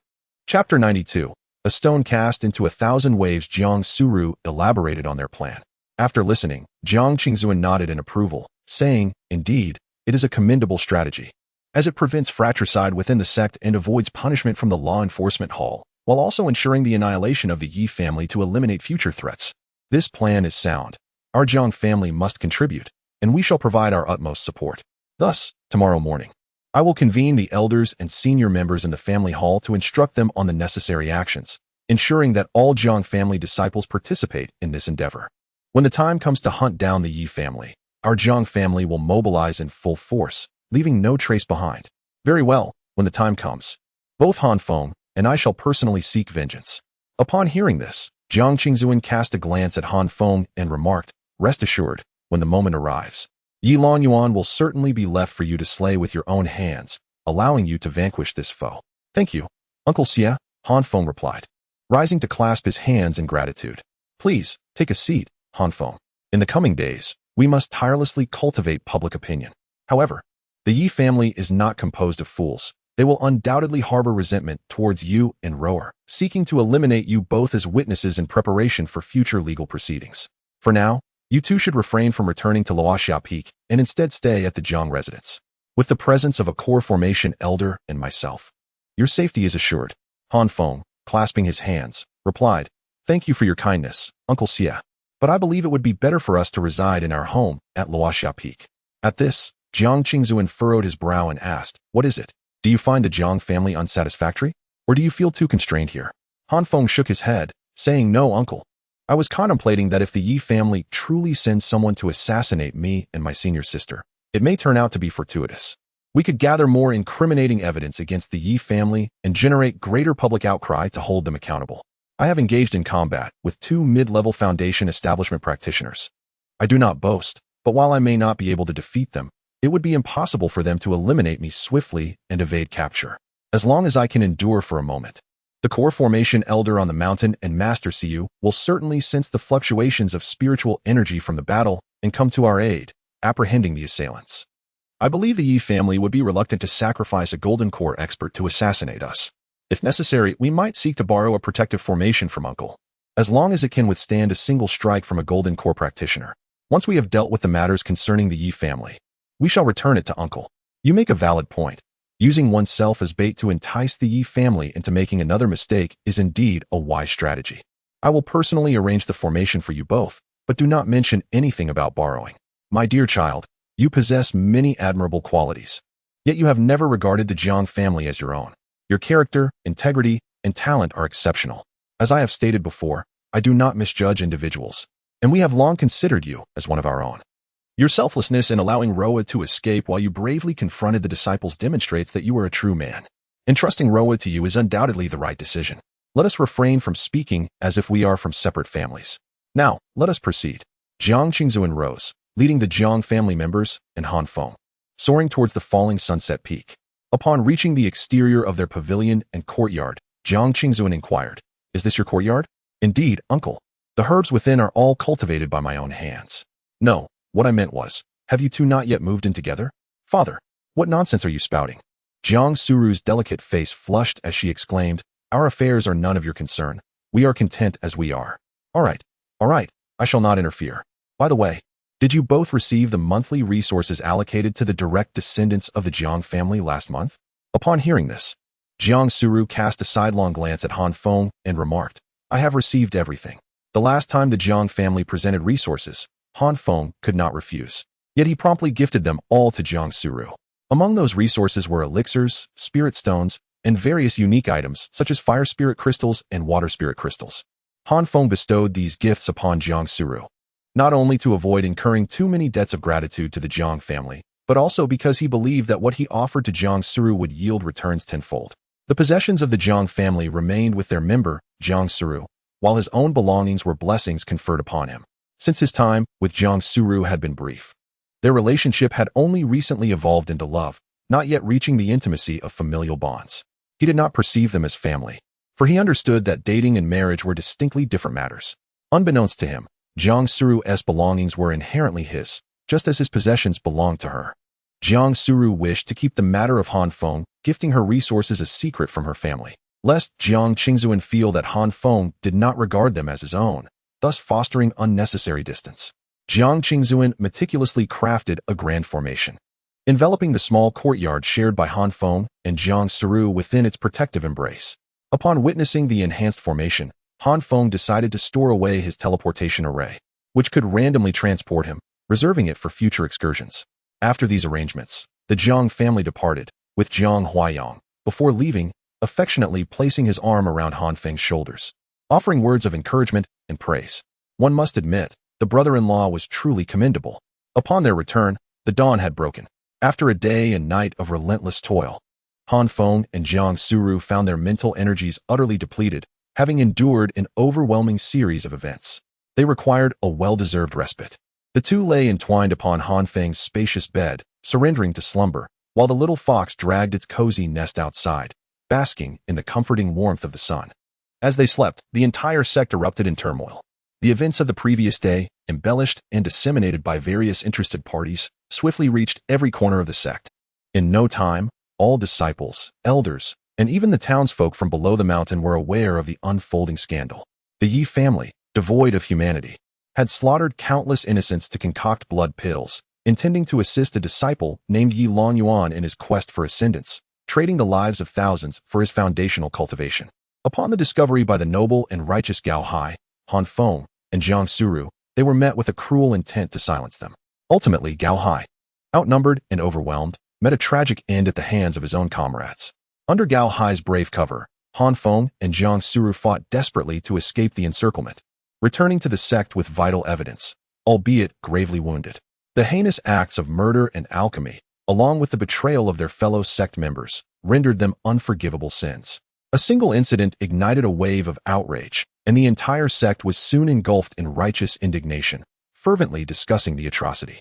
[SPEAKER 1] Chapter 92. A stone cast into 1,000 waves. Jiang Suru elaborated on their plan. After listening, Jiang Qingzuan nodded in approval, saying, "Indeed, it is a commendable strategy. as it prevents fratricide within the sect and avoids punishment from the law enforcement hall, while also ensuring the annihilation of the Yi family to eliminate future threats. This plan is sound. Our Jiang family must contribute, and we shall provide our utmost support. Thus, tomorrow morning, I will convene the elders and senior members in the family hall to instruct them on the necessary actions, ensuring that all Jiang family disciples participate in this endeavor. When the time comes to hunt down the Yi family, our Jiang family will mobilize in full force, leaving no trace behind. Very well, when the time comes, both Han Feng and I shall personally seek vengeance. Upon hearing this, Jiang Qingzuan cast a glance at Han Feng and remarked, "Rest assured, when the moment arrives, Yi Longyuan will certainly be left for you to slay with your own hands, allowing you to vanquish this foe." "Thank you, Uncle Xie," Han Feng replied, rising to clasp his hands in gratitude. "Please, take a seat, Han Feng. In the coming days, we must tirelessly cultivate public opinion. However, the Yi family is not composed of fools. They will undoubtedly harbor resentment towards you and Roer, seeking to eliminate you both as witnesses in preparation for future legal proceedings. For now, you two should refrain from returning to Luoxia Peak and instead stay at the Jiang residence, with the presence of a core formation elder and myself. Your safety is assured." Han Feng, clasping his hands, replied, "Thank you for your kindness, Uncle Xie, but I believe it would be better for us to reside in our home at Luoxia Peak." At this, Jiang Qingzuan furrowed his brow and asked, "What is it? Do you find the Jiang family unsatisfactory? Or do you feel too constrained here?" Han Feng shook his head, saying, "No, uncle. I was contemplating that if the Yi family truly sends someone to assassinate me and my senior sister, it may turn out to be fortuitous. We could gather more incriminating evidence against the Yi family and generate greater public outcry to hold them accountable. I have engaged in combat with 2 mid-level Foundation establishment practitioners. I do not boast, but while I may not be able to defeat them, it would be impossible for them to eliminate me swiftly and evade capture, as long as I can endure for a moment. The core formation elder on the mountain and Master Siyu will certainly sense the fluctuations of spiritual energy from the battle and come to our aid, apprehending the assailants. I believe the Yi family would be reluctant to sacrifice a golden core expert to assassinate us. If necessary, we might seek to borrow a protective formation from Uncle, as long as it can withstand a single strike from a golden core practitioner. Once we have dealt with the matters concerning the Yi family, we shall return it to Uncle. You make a valid point. Using oneself as bait to entice the Yi family into making another mistake is indeed a wise strategy. I will personally arrange the formation for you both, but do not mention anything about borrowing. My dear child, you possess many admirable qualities, yet you have never regarded the Jiang family as your own. Your character, integrity, and talent are exceptional. As I have stated before, I do not misjudge individuals, and we have long considered you as one of our own. Your selflessness in allowing Roa to escape while you bravely confronted the disciples demonstrates that you are a true man. Entrusting Roa to you is undoubtedly the right decision. Let us refrain from speaking as if we are from separate families. Now, let us proceed." Jiang Qingzuan rose, leading the Jiang family members and Han Feng, soaring towards the falling sunset peak. Upon reaching the exterior of their pavilion and courtyard, Jiang Qingzuan inquired, "Is this your courtyard?" "Indeed, uncle. The herbs within are all cultivated by my own hands." "No. What I meant was, have you two not yet moved in together?" "Father, what nonsense are you spouting?" Jiang Suru's delicate face flushed as she exclaimed, "Our affairs are none of your concern. We are content as we are." All right, I shall not interfere. By the way, did you both receive the monthly resources allocated to the direct descendants of the Jiang family last month?" Upon hearing this, Jiang Suru cast a sidelong glance at Han Feng and remarked, "I have received everything." The last time the Jiang family presented resources, Han Feng could not refuse, yet he promptly gifted them all to Jiang Suru. Among those resources were elixirs, spirit stones, and various unique items such as fire spirit crystals and water spirit crystals. Han Feng bestowed these gifts upon Jiang Suru, not only to avoid incurring too many debts of gratitude to the Jiang family, but also because he believed that what he offered to Jiang Suru would yield returns tenfold. The possessions of the Jiang family remained with their member, Jiang Suru, while his own belongings were blessings conferred upon him. Since his time with Jiang Suru had been brief, their relationship had only recently evolved into love, not yet reaching the intimacy of familial bonds. He did not perceive them as family, for he understood that dating and marriage were distinctly different matters. Unbeknownst to him, Jiang Suru's belongings were inherently his, just as his possessions belonged to her. Jiang Suru wished to keep the matter of Han Feng gifting her resources a secret from her family, lest Jiang Qingzuan feel that Han Feng did not regard them as his own, thus fostering unnecessary distance. Jiang Qingzuan meticulously crafted a grand formation, enveloping the small courtyard shared by Han Feng and Jiang Siru within its protective embrace. Upon witnessing the enhanced formation, Han Feng decided to store away his teleportation array, which could randomly transport him, reserving it for future excursions. After these arrangements, the Jiang family departed, with Jiang Huaiyang, before leaving, affectionately placing his arm around Han Feng's shoulders, offering words of encouragement and praise. One must admit, the brother-in-law was truly commendable. Upon their return, the dawn had broken. After a day and night of relentless toil, Han Feng and Jiang Siru found their mental energies utterly depleted, having endured an overwhelming series of events. They required a well-deserved respite. The two lay entwined upon Han Feng's spacious bed, surrendering to slumber, while the little fox dragged its cozy nest outside, basking in the comforting warmth of the sun. As they slept, the entire sect erupted in turmoil. The events of the previous day, embellished and disseminated by various interested parties, swiftly reached every corner of the sect. In no time, all disciples, elders, and even the townsfolk from below the mountain were aware of the unfolding scandal. The Yi family, devoid of humanity, had slaughtered countless innocents to concoct blood pills, intending to assist a disciple named Yi Longyuan in his quest for ascendance, trading the lives of thousands for his foundational cultivation. Upon the discovery by the noble and righteous Gao Hai, Han Feng, and Jiang Siru, they were met with a cruel intent to silence them. Ultimately, Gao Hai, outnumbered and overwhelmed, met a tragic end at the hands of his own comrades. Under Gao Hai's brave cover, Han Feng and Jiang Siru fought desperately to escape the encirclement, returning to the sect with vital evidence, albeit gravely wounded. The heinous acts of murder and alchemy, along with the betrayal of their fellow sect members, rendered them unforgivable sins. A single incident ignited a wave of outrage, and the entire sect was soon engulfed in righteous indignation, fervently discussing the atrocity.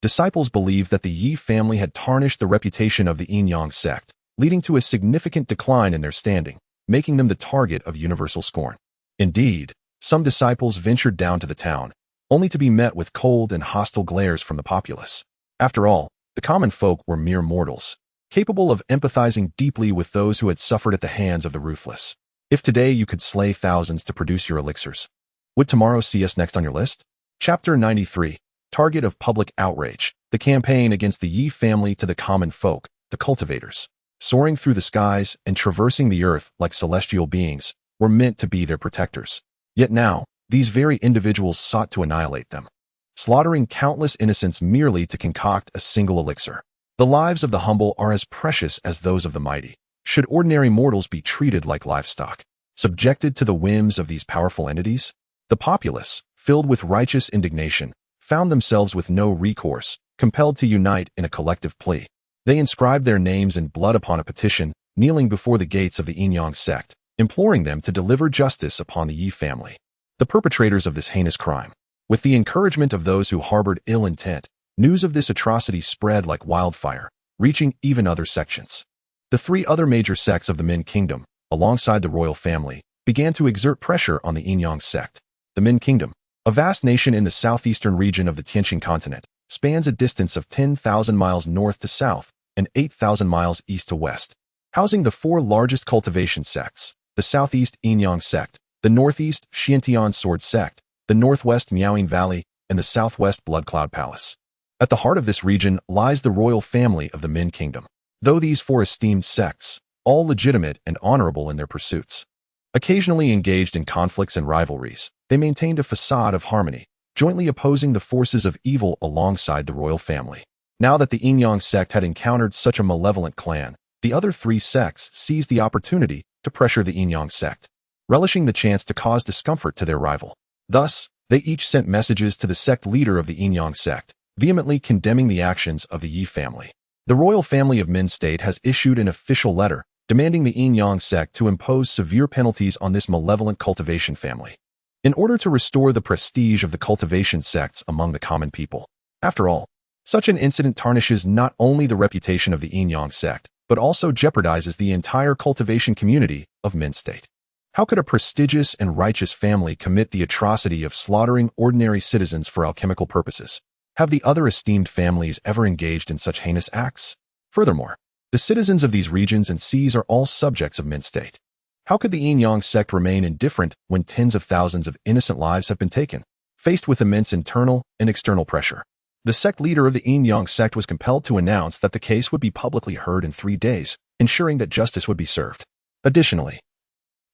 [SPEAKER 1] Disciples believed that the Yi family had tarnished the reputation of the Yin-Yang sect, leading to a significant decline in their standing, making them the target of universal scorn. Indeed, some disciples ventured down to the town, only to be met with cold and hostile glares from the populace. After all, the common folk were mere mortals, capable of empathizing deeply with those who had suffered at the hands of the ruthless. If today you could slay thousands to produce your elixirs, would tomorrow see us next on your list? Chapter 93. Target of public outrage. The campaign against the Yi family to the common folk, the cultivators, soaring through the skies and traversing the earth like celestial beings, were meant to be their protectors. Yet now, these very individuals sought to annihilate them, slaughtering countless innocents merely to concoct a single elixir. The lives of the humble are as precious as those of the mighty. Should ordinary mortals be treated like livestock, subjected to the whims of these powerful entities? The populace, filled with righteous indignation, found themselves with no recourse, compelled to unite in a collective plea. They inscribed their names in blood upon a petition, kneeling before the gates of the Yin-Yang sect, imploring them to deliver justice upon the Yi family, the perpetrators of this heinous crime. With the encouragement of those who harbored ill intent, news of this atrocity spread like wildfire, reaching even other sections. The three other major sects of the Min Kingdom, alongside the royal family, began to exert pressure on the Yin-Yang sect. The Min Kingdom, a vast nation in the southeastern region of the Tianqing continent, spans a distance of 10,000 miles north to south and 8,000 miles east to west, housing the four largest cultivation sects: the southeast Yin-Yang sect, the northeast Xiantian Sword sect, the northwest Miaoying Valley, and the southwest Blood Cloud Palace. At the heart of this region lies the royal family of the Min Kingdom. Though these four esteemed sects, all legitimate and honorable in their pursuits, occasionally engaged in conflicts and rivalries, they maintained a facade of harmony, jointly opposing the forces of evil alongside the royal family. Now that the Yin-Yang sect had encountered such a malevolent clan, the other three sects seized the opportunity to pressure the Yin-Yang sect, relishing the chance to cause discomfort to their rival. Thus, they each sent messages to the sect leader of the Yin-Yang sect, vehemently condemning the actions of the Yi family. The royal family of Min State has issued an official letter demanding the Yin-Yang sect to impose severe penalties on this malevolent cultivation family, in order to restore the prestige of the cultivation sects among the common people. After all, such an incident tarnishes not only the reputation of the Yin-Yang sect, but also jeopardizes the entire cultivation community of Min State. How could a prestigious and righteous family commit the atrocity of slaughtering ordinary citizens for alchemical purposes? Have the other esteemed families ever engaged in such heinous acts? Furthermore, the citizens of these regions and seas are all subjects of Min State. How could the Yin-Yang sect remain indifferent when tens of thousands of innocent lives have been taken? Faced with immense internal and external pressure, The sect leader of the Yin-Yang sect was compelled to announce that the case would be publicly heard in 3 days, ensuring that justice would be served. Additionally,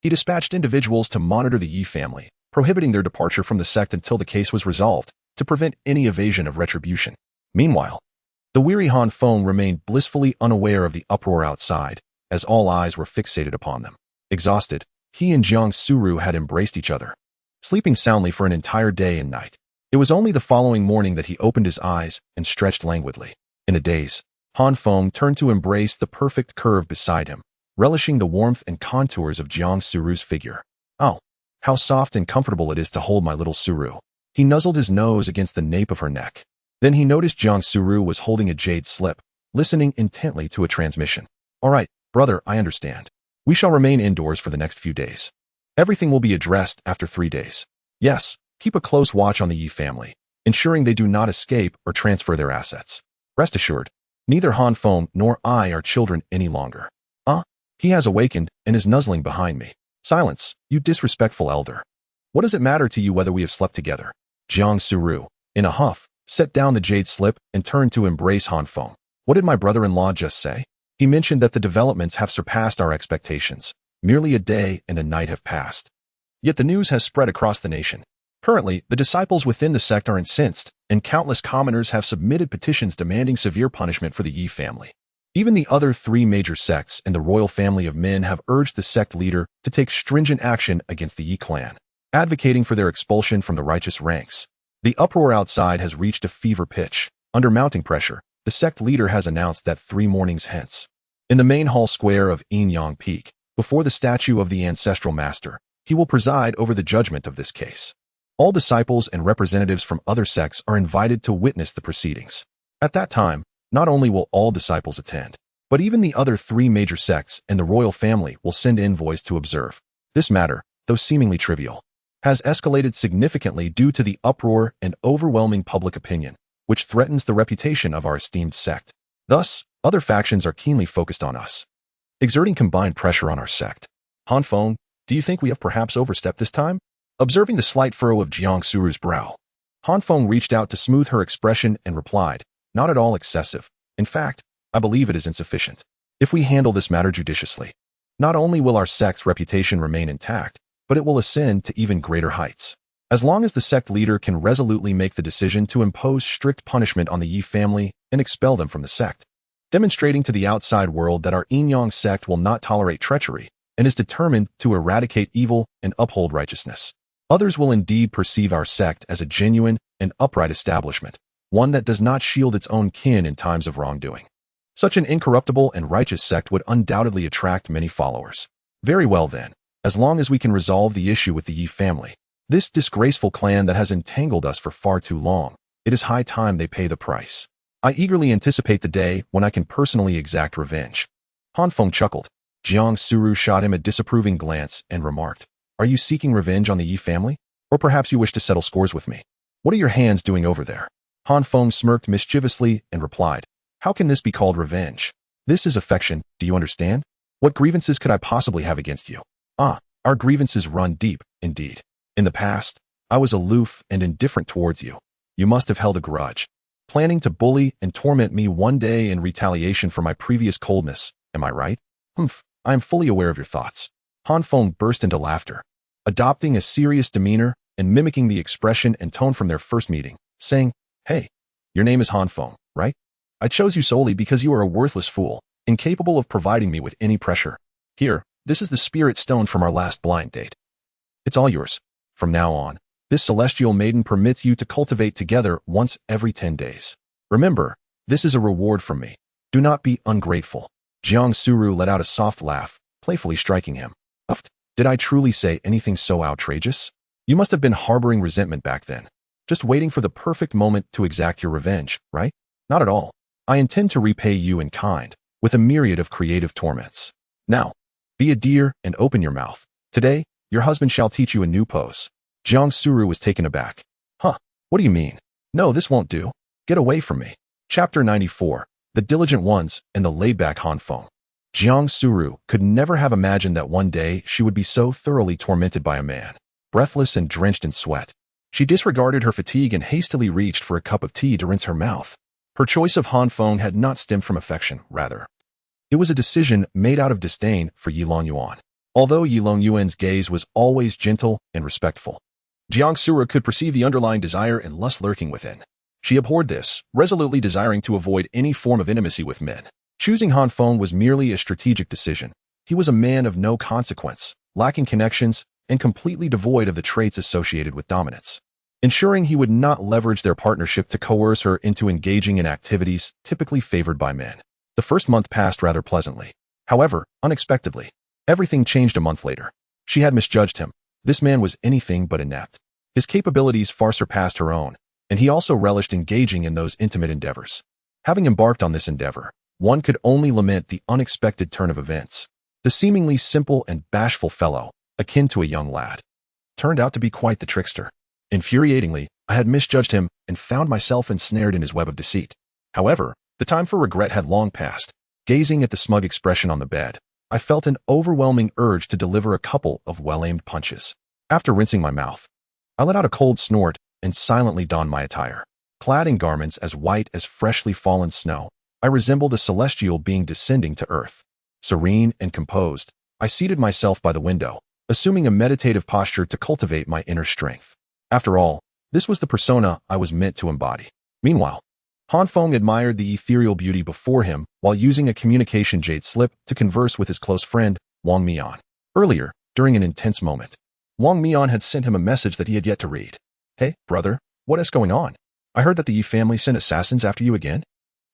[SPEAKER 1] he dispatched individuals to monitor the Yi family, prohibiting their departure from the sect until the case was resolved, to prevent any evasion of retribution. Meanwhile, the weary Han Feng remained blissfully unaware of the uproar outside, as all eyes were fixated upon them. Exhausted, he and Jiang Suru had embraced each other, sleeping soundly for an entire day and night. It was only the following morning that he opened his eyes and stretched languidly. In a daze, Han Feng turned to embrace the perfect curve beside him, relishing the warmth and contours of Jiang Suru's figure. Oh, how soft and comfortable it is to hold my little Suru. He nuzzled his nose against the nape of her neck. Then he noticed Jiang Suru was holding a jade slip, listening intently to a transmission. All right, brother, I understand. We shall remain indoors for the next few days. Everything will be addressed after 3 days. Yes, keep a close watch on the Yi family, ensuring they do not escape or transfer their assets. Rest assured, neither Han Feng nor I are children any longer. He has awakened and is nuzzling behind me. Silence, you disrespectful elder. What does it matter to you whether we have slept together? Jiang Suru, in a huff, set down the jade slip and turned to embrace Han Feng. What did my brother-in-law just say? He mentioned that the developments have surpassed our expectations. Merely a day and a night have passed. Yet the news has spread across the nation. Currently, the disciples within the sect are incensed, and countless commoners have submitted petitions demanding severe punishment for the Yi family. Even the other 3 major sects and the royal family of men have urged the sect leader to take stringent action against the Yi clan, advocating for their expulsion from the righteous ranks. The uproar outside has reached a fever pitch. Under mounting pressure, the sect leader has announced that 3 mornings hence, in the main hall square of Yin-Yang Peak, before the statue of the ancestral master, he will preside over the judgment of this case. All disciples and representatives from other sects are invited to witness the proceedings. At that time, not only will all disciples attend, but even the other 3 major sects and the royal family will send envoys to observe. This matter, though seemingly trivial, has escalated significantly due to the uproar and overwhelming public opinion, which threatens the reputation of our esteemed sect. Thus, other factions are keenly focused on us, exerting combined pressure on our sect. Han Feng, do you think we have perhaps overstepped this time? Observing the slight furrow of Jiang Suru's brow, Han Feng reached out to smooth her expression and replied, not at all excessive. In fact, I believe it is insufficient. If we handle this matter judiciously, not only will our sect's reputation remain intact, but it will ascend to even greater heights. As long as the sect leader can resolutely make the decision to impose strict punishment on the Yi family and expel them from the sect, demonstrating to the outside world that our Yin-Yang sect will not tolerate treachery and is determined to eradicate evil and uphold righteousness. Others will indeed perceive our sect as a genuine and upright establishment, one that does not shield its own kin in times of wrongdoing. Such an incorruptible and righteous sect would undoubtedly attract many followers. Very well then, as long as we can resolve the issue with the Yi family, this disgraceful clan that has entangled us for far too long, it is high time they pay the price. I eagerly anticipate the day when I can personally exact revenge. Han Feng chuckled. Jiang Suru shot him a disapproving glance and remarked, are you seeking revenge on the Yi family? Or perhaps you wish to settle scores with me? What are your hands doing over there? Han Feng smirked mischievously and replied, how can this be called revenge? This is affection, do you understand? What grievances could I possibly have against you? Our grievances run deep, indeed. In the past, I was aloof and indifferent towards you. You must have held a grudge, planning to bully and torment me one day in retaliation for my previous coldness, am I right? I am fully aware of your thoughts. Han Feng burst into laughter, adopting a serious demeanor and mimicking the expression and tone from their first meeting, saying, hey, your name is Han Feng, right? I chose you solely because you are a worthless fool, incapable of providing me with any pressure. Here, this is the spirit stone from our last blind date. It's all yours. From now on, this celestial maiden permits you to cultivate together once every 10 days. Remember, this is a reward from me. Do not be ungrateful. Jiang Suru let out a soft laugh, playfully striking him. Did I truly say anything so outrageous? You must have been harboring resentment back then, just waiting for the perfect moment to exact your revenge, right? Not at all. I intend to repay you in kind, with a myriad of creative torments. Now, be a dear and open your mouth. Today, your husband shall teach you a new pose. Jiang Suru was taken aback. What do you mean? No, this won't do. Get away from me. Chapter 94, The Diligent Ones and the Laid-Back Han Feng. Jiang Suru could never have imagined that one day she would be so thoroughly tormented by a man, breathless and drenched in sweat, She disregarded her fatigue and hastily reached for a cup of tea to rinse her mouth. Her choice of Han Feng had not stemmed from affection, rather. It was a decision made out of disdain for Yi Longyuan. Although Yi Longyuan's gaze was always gentle and respectful, Jiang Sura could perceive the underlying desire and lust lurking within. She abhorred this, resolutely desiring to avoid any form of intimacy with men. Choosing Han Feng was merely a strategic decision. He was a man of no consequence, lacking connections, and completely devoid of the traits associated with dominance, ensuring he would not leverage their partnership to coerce her into engaging in activities typically favored by men. The first month passed rather pleasantly. However, unexpectedly, everything changed a month later. She had misjudged him. This man was anything but inept. His capabilities far surpassed her own, and he also relished engaging in those intimate endeavors. Having embarked on this endeavor, one could only lament the unexpected turn of events. The seemingly simple and bashful fellow, akin to a young lad, turned out to be quite the trickster. Infuriatingly, I had misjudged him and found myself ensnared in his web of deceit. However, the time for regret had long passed. Gazing at the smug expression on the bed, I felt an overwhelming urge to deliver a couple of well-aimed punches. After rinsing my mouth, I let out a cold snort and silently donned my attire. Clad in garments as white as freshly fallen snow, I resembled a celestial being descending to earth. Serene and composed, I seated myself by the window, assuming a meditative posture to cultivate my inner strength. After all, this was the persona I was meant to embody. Meanwhile, Han Feng admired the ethereal beauty before him while using a communication jade slip to converse with his close friend, Wang Mian. Earlier, during an intense moment, Wang Mian had sent him a message that he had yet to read. "Hey, brother, what is going on? I heard that the Yi family sent assassins after you again.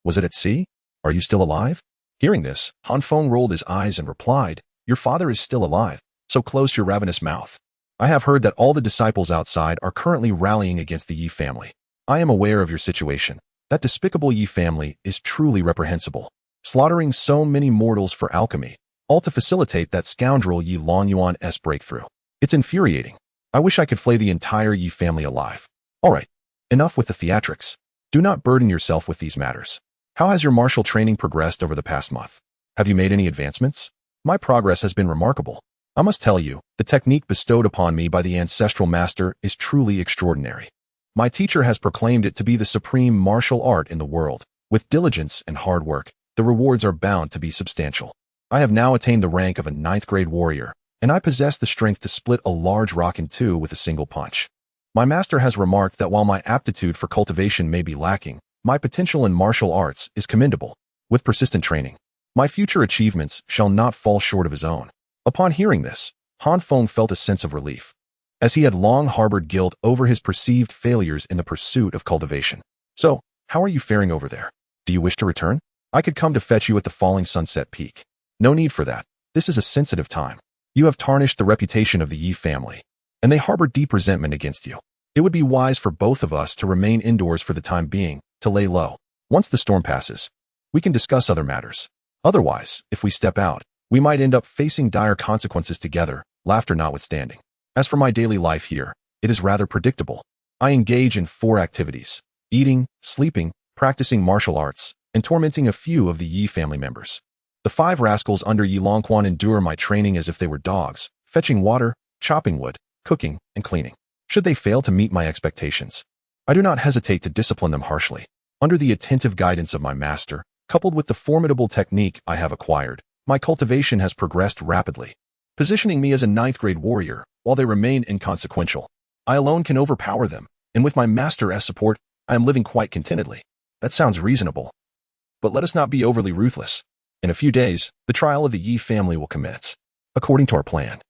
[SPEAKER 1] Was it at sea? Are you still alive?" Hearing this, Han Feng rolled his eyes and replied, "Your father is still alive, so close your ravenous mouth. I have heard that all the disciples outside are currently rallying against the Yi family. I am aware of your situation. That despicable Yi family is truly reprehensible, slaughtering so many mortals for alchemy, all to facilitate that scoundrel Yi Longyuan's breakthrough. It's infuriating. I wish I could flay the entire Yi family alive. All right, enough with the theatrics. Do not burden yourself with these matters. How has your martial training progressed over the past month? Have you made any advancements? My progress has been remarkable. I must tell you, the technique bestowed upon me by the ancestral master is truly extraordinary. My teacher has proclaimed it to be the supreme martial art in the world. With diligence and hard work, the rewards are bound to be substantial. I have now attained the rank of a 9th grade warrior, and I possess the strength to split a large rock in two with a single punch. My master has remarked that while my aptitude for cultivation may be lacking, my potential in martial arts is commendable. With persistent training, my future achievements shall not fall short of his own." Upon hearing this, Han Feng felt a sense of relief, as he had long harbored guilt over his perceived failures in the pursuit of cultivation. "So, how are you faring over there? Do you wish to return? I could come to fetch you at the falling sunset peak." "No need for that. This is a sensitive time. You have tarnished the reputation of the Yi family, and they harbor deep resentment against you. It would be wise for both of us to remain indoors for the time being, to lay low. Once the storm passes, we can discuss other matters. Otherwise, if we step out, we might end up facing dire consequences together, laughter notwithstanding. As for my daily life here, it is rather predictable. I engage in 4 activities: eating, sleeping, practicing martial arts, and tormenting a few of the Yi family members. The 5 rascals under Yi Longyuan endure my training as if they were dogs, fetching water, chopping wood, cooking, and cleaning. Should they fail to meet my expectations, I do not hesitate to discipline them harshly. Under the attentive guidance of my master, coupled with the formidable technique I have acquired, my cultivation has progressed rapidly, positioning me as a 9th grade warrior. While they remain inconsequential, I alone can overpower them, and with my master's support, I am living quite contentedly. That sounds reasonable. But let us not be overly ruthless. In a few days, the trial of the Yi family will commence. According to our plan,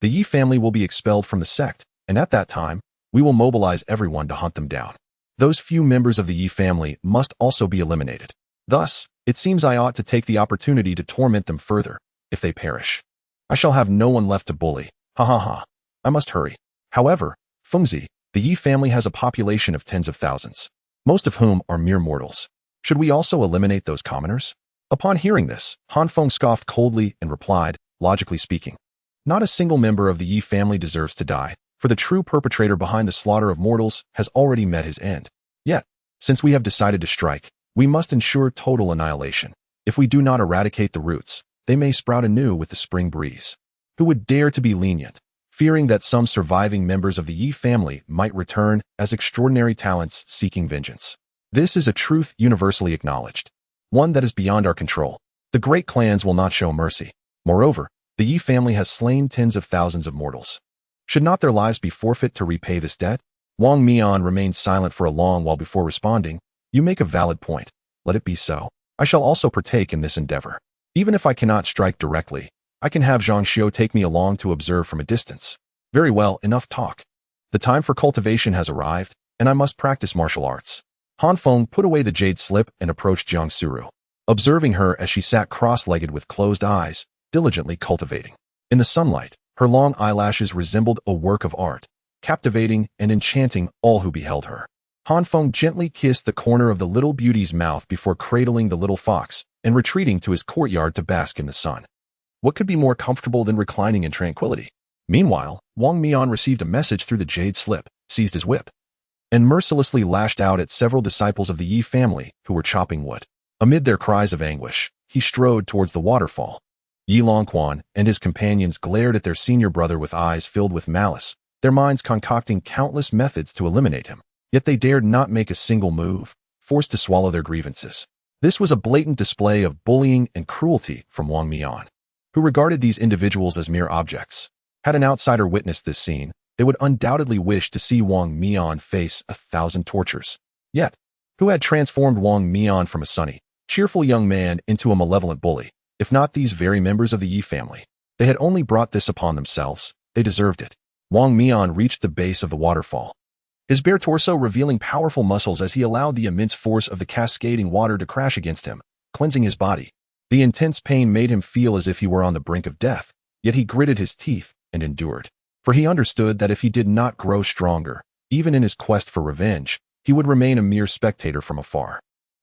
[SPEAKER 1] the Yi family will be expelled from the sect, and at that time, we will mobilize everyone to hunt them down. Those few members of the Yi family must also be eliminated. Thus, it seems I ought to take the opportunity to torment them further. If they perish, I shall have no one left to bully. Ha ha ha. I must hurry. However, Fengzi, the Yi family has a population of tens of thousands, most of whom are mere mortals. Should we also eliminate those commoners?" Upon hearing this, Han Feng scoffed coldly and replied, "Logically speaking, not a single member of the Yi family deserves to die, for the true perpetrator behind the slaughter of mortals has already met his end. Yet, since we have decided to strike, we must ensure total annihilation. If we do not eradicate the roots, they may sprout anew with the spring breeze. Who would dare to be lenient? fearing that some surviving members of the Yi family might return as extraordinary talents seeking vengeance. This is a truth universally acknowledged, one that is beyond our control. The great clans will not show mercy. Moreover, the Yi family has slain tens of thousands of mortals. Should not their lives be forfeit to repay this debt? Wang Mian remained silent for a long while before responding. You make a valid point. Let it be so. I shall also partake in this endeavor. Even if I cannot strike directly, I can have Zhang Xiu take me along to observe from a distance. Very well, enough talk. The time for cultivation has arrived, and I must practice martial arts. Han Feng put away the jade slip and approached Jiang Suru, observing her as she sat cross-legged with closed eyes, diligently cultivating. In the sunlight, her long eyelashes resembled a work of art, captivating and enchanting all who beheld her. Han Feng gently kissed the corner of the little beauty's mouth before cradling the little fox and retreating to his courtyard to bask in the sun. What could be more comfortable than reclining in tranquility? Meanwhile, Wang Mian received a message through the jade slip, seized his whip, and mercilessly lashed out at several disciples of the Yi family who were chopping wood. Amid their cries of anguish, he strode towards the waterfall. Yi Longquan and his companions glared at their senior brother with eyes filled with malice, their minds concocting countless methods to eliminate him. Yet they dared not make a single move, forced to swallow their grievances. This was a blatant display of bullying and cruelty from Wang Mian, who regarded these individuals as mere objects. Had an outsider witnessed this scene, they would undoubtedly wish to see Wang Mian face 1,000 tortures. Yet, who had transformed Wang Mian from a sunny, cheerful young man into a malevolent bully, if not these very members of the Yi family? They had only brought this upon themselves. They deserved it. Wang Mian reached the base of the waterfall, his bare torso revealing powerful muscles as he allowed the immense force of the cascading water to crash against him, cleansing his body. The intense pain made him feel as if he were on the brink of death, yet he gritted his teeth and endured. For he understood that if he did not grow stronger, even in his quest for revenge, he would remain a mere spectator from afar.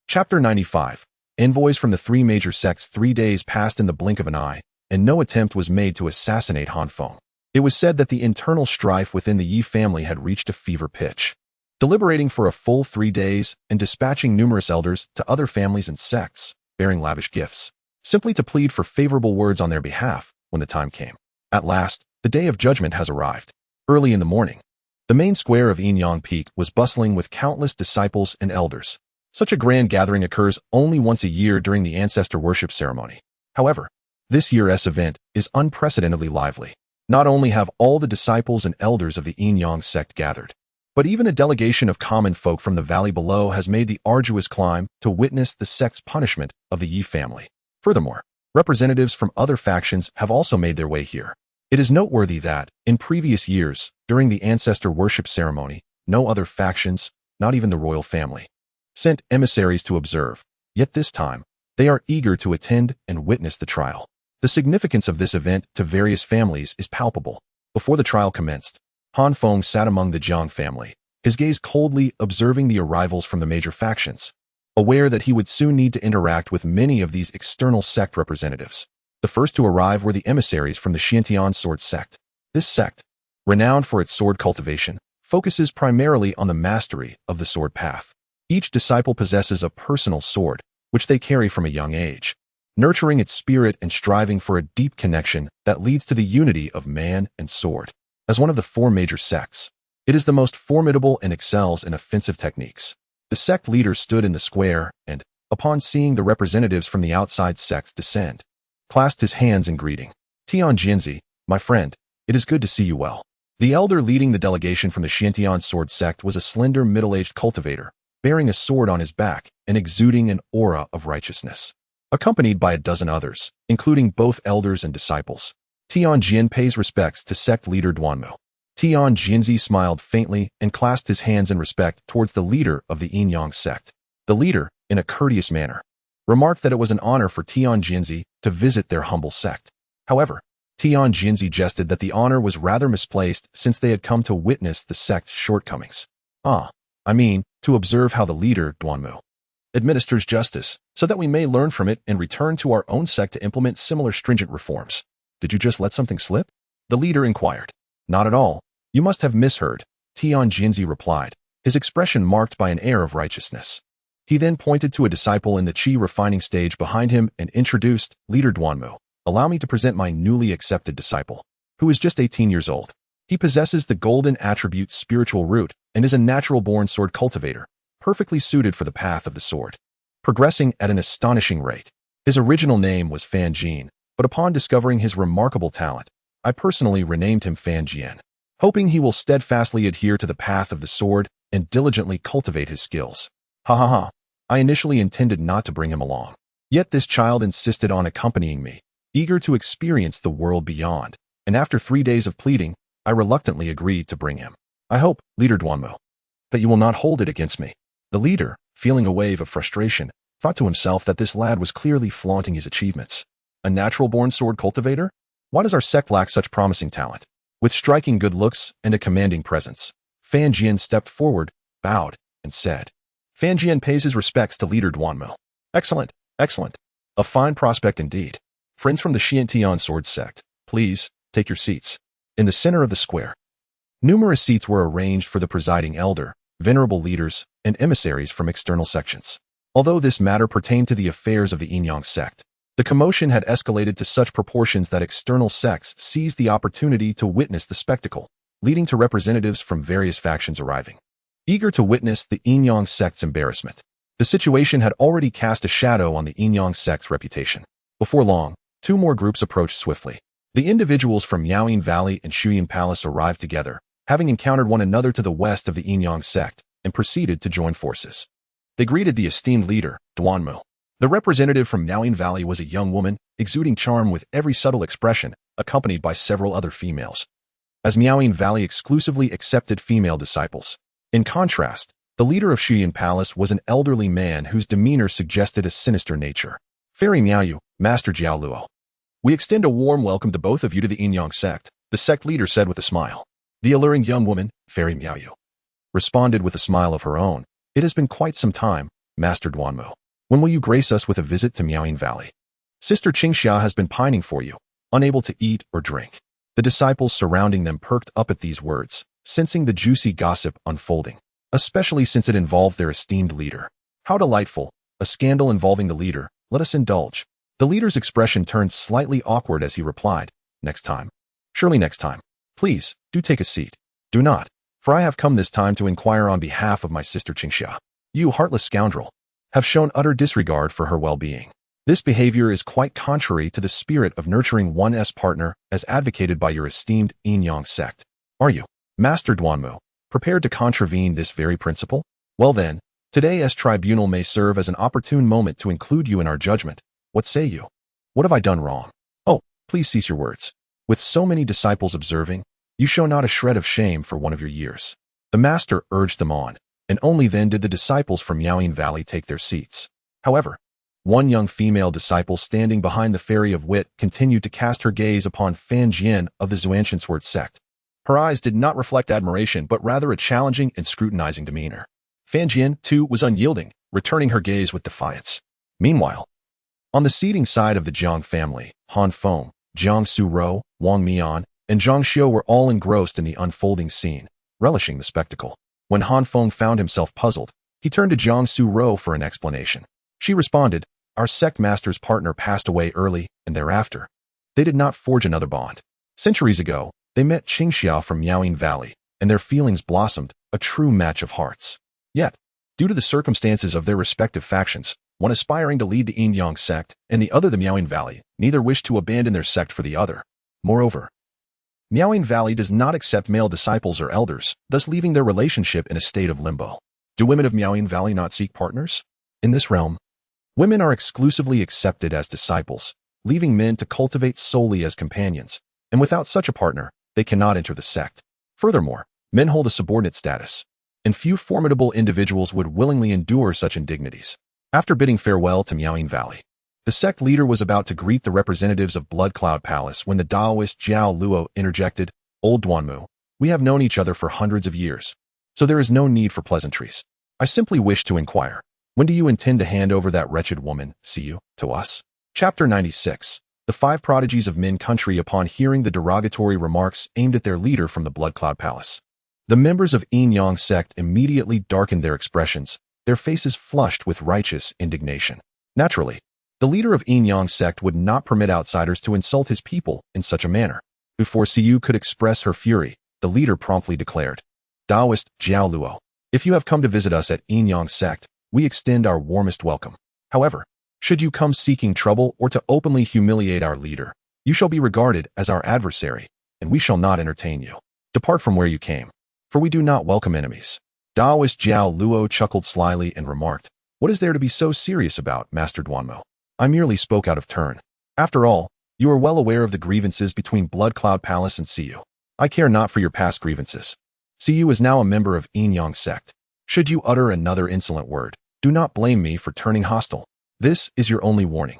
[SPEAKER 1] Chapter 95. Envoys from the three major sects. 3 days passed in the blink of an eye, and no attempt was made to assassinate Han Feng. It was said that the internal strife within the Yi family had reached a fever pitch. Deliberating for a full 3 days and dispatching numerous elders to other families and sects, bearing lavish gifts, simply to plead for favorable words on their behalf when the time came. At last, the day of judgment has arrived. Early in the morning, the main square of Yinyang Peak was bustling with countless disciples and elders. Such a grand gathering occurs only once a year during the ancestor worship ceremony. However, this year's event is unprecedentedly lively. Not only have all the disciples and elders of the Yinyang sect gathered, but even a delegation of common folk from the valley below has made the arduous climb to witness the sect's punishment of the Yi family. Furthermore, representatives from other factions have also made their way here. It is noteworthy that, in previous years, during the ancestor worship ceremony, no other factions, not even the royal family, sent emissaries to observe, yet this time, they are eager to attend and witness the trial. The significance of this event to various families is palpable. Before the trial commenced, Han Feng sat among the Jiang family, his gaze coldly observing the arrivals from the major factions, aware that he would soon need to interact with many of these external sect representatives. The first to arrive were the emissaries from the Xiantian sword sect. This sect, renowned for its sword cultivation, focuses primarily on the mastery of the sword path. Each disciple possesses a personal sword, which they carry from a young age, nurturing its spirit and striving for a deep connection that leads to the unity of man and sword. As one of the 4 major sects, it is the most formidable and excels in offensive techniques. The sect leader stood in the square and, upon seeing the representatives from the outside sects descend, clasped his hands in greeting. Tian Jinzi, my friend, it is good to see you well. The elder leading the delegation from the Xiantian sword sect was a slender middle-aged cultivator, bearing a sword on his back and exuding an aura of righteousness. Accompanied by a dozen others, including both elders and disciples, Tian Jin pays respects to sect leader Duanmu. Tian Jinzi smiled faintly and clasped his hands in respect towards the leader of the Yinyang sect. The leader, in a courteous manner, remarked that it was an honor for Tian Jinzi to visit their humble sect. However, Tian Jinzi jested that the honor was rather misplaced since they had come to witness the sect's shortcomings. To observe how the leader, Duanmu, administers justice, so that we may learn from it and return to our own sect to implement similar stringent reforms. Did you just let something slip? The leader inquired. Not at all. You must have misheard, Tian Jinzi replied, his expression marked by an air of righteousness. He then pointed to a disciple in the qi refining stage behind him and introduced, Leader Duanmu, allow me to present my newly accepted disciple, who is just 18 years old. He possesses the golden attribute spiritual root and is a natural-born sword cultivator, perfectly suited for the path of the sword, progressing at an astonishing rate. His original name was Fan Jian, but upon discovering his remarkable talent, I personally renamed him Fan Jian, hoping he will steadfastly adhere to the path of the sword and diligently cultivate his skills. Ha ha ha. I initially intended not to bring him along. Yet this child insisted on accompanying me, eager to experience the world beyond, and after 3 days of pleading, I reluctantly agreed to bring him. I hope, Leader Duanmu, that you will not hold it against me. The leader, feeling a wave of frustration, thought to himself that this lad was clearly flaunting his achievements. A natural-born sword cultivator? Why does our sect lack such promising talent? With striking good looks and a commanding presence, Fan Jian stepped forward, bowed, and said, Fan Jian pays his respects to Leader Duanmu. Excellent, excellent. A fine prospect indeed. Friends from the Xiantian sword sect, please, take your seats. In the center of the square, numerous seats were arranged for the presiding elder, venerable leaders, and emissaries from external sections. Although this matter pertained to the affairs of the Yin-Yang sect, the commotion had escalated to such proportions that external sects seized the opportunity to witness the spectacle, leading to representatives from various factions arriving, eager to witness the Yin-Yang sect's embarrassment. The situation had already cast a shadow on the Yin-Yang sect's reputation. Before long, 2 more groups approached swiftly. The individuals from Yaoyin Valley and Shuyan Palace arrived together, having encountered one another to the west of the Yin-Yang sect, and proceeded to join forces. They greeted the esteemed leader, Duanmu. The representative from Yaoyin Valley was a young woman, exuding charm with every subtle expression, accompanied by several other females, as Yaoyin Valley exclusively accepted female disciples. In contrast, the leader of Shuyan Palace was an elderly man whose demeanor suggested a sinister nature. Fairy Miaoyu, Master Jiao Luo. We extend a warm welcome to both of you to the Yin-Yang sect, the sect leader said with a smile. The alluring young woman, Fairy Miaoyu, responded with a smile of her own. It has been quite some time, Master Duanmu. When will you grace us with a visit to Miaoyin Valley? Sister Qingxia has been pining for you, unable to eat or drink. The disciples surrounding them perked up at these words, sensing the juicy gossip unfolding, especially since it involved their esteemed leader. How delightful, a scandal involving the leader, let us indulge. The leader's expression turned slightly awkward as he replied, Next time. Surely next time. Please, do take a seat. Do not, for I have come this time to inquire on behalf of my sister Qingxia. You, heartless scoundrel, have shown utter disregard for her well-being. This behavior is quite contrary to the spirit of nurturing one's partner as advocated by your esteemed Yin-Yang sect. Are you, Master Duanmu, prepared to contravene this very principle? Well then, today's tribunal may serve as an opportune moment to include you in our judgment. What say you? What have I done wrong? Oh, please cease your words. With so many disciples observing, you show not a shred of shame for one of your years. The master urged them on, and only then did the disciples from Yaoyin Valley take their seats. However, one young female disciple standing behind the Fairy of Wit continued to cast her gaze upon Fan Jian of the Zuanshan Sword sect. Her eyes did not reflect admiration, but rather a challenging and scrutinizing demeanor. Fan Jian, too, was unyielding, returning her gaze with defiance. Meanwhile, on the seating side of the Jiang family, Han Feng, Jiang Suro, Wang Mian, and Zhang Xiu were all engrossed in the unfolding scene, relishing the spectacle. When Han Feng found himself puzzled, he turned to Jiang Suro for an explanation. She responded, Our sect master's partner passed away early, and thereafter, they did not forge another bond. Centuries ago, they met Qingxia from Yaoyin Valley, and their feelings blossomed, a true match of hearts. Yet, due to the circumstances of their respective factions, one aspiring to lead the Yin-Yang sect and the other the Miaoyin Valley, neither wished to abandon their sect for the other. Moreover, Miaoyin Valley does not accept male disciples or elders, thus leaving their relationship in a state of limbo. Do women of Miaoyin Valley not seek partners? In this realm, women are exclusively accepted as disciples, leaving men to cultivate solely as companions, and without such a partner, they cannot enter the sect. Furthermore, men hold a subordinate status, and few formidable individuals would willingly endure such indignities. After bidding farewell to Miaoyin Valley, the sect leader was about to greet the representatives of Blood Cloud Palace when the Taoist Jiao Luo interjected, Old Duanmu, we have known each other for hundreds of years, so there is no need for pleasantries. I simply wish to inquire, when do you intend to hand over that wretched woman, Siyu, to us? Chapter 96. The 5 prodigies of Min Country upon hearing the derogatory remarks aimed at their leader from the Blood Cloud Palace. The members of Yin-Yang sect immediately darkened their expressions, their faces flushed with righteous indignation. Naturally, the leader of Yin-Yang sect would not permit outsiders to insult his people in such a manner. Before Siyu could express her fury, the leader promptly declared. Taoist Jiao Luo, if you have come to visit us at Yin Yang sect, we extend our warmest welcome. However, should you come seeking trouble or to openly humiliate our leader, you shall be regarded as our adversary, and we shall not entertain you. Depart from where you came, for we do not welcome enemies. Taoist Jiao Luo chuckled slyly and remarked, what is there to be so serious about, Master Duanmo? I merely spoke out of turn. After all, you are well aware of the grievances between Blood Cloud Palace and Siyu. I care not for your past grievances. Siyu is now a member of Yin Yang sect. Should you utter another insolent word, do not blame me for turning hostile. This is your only warning.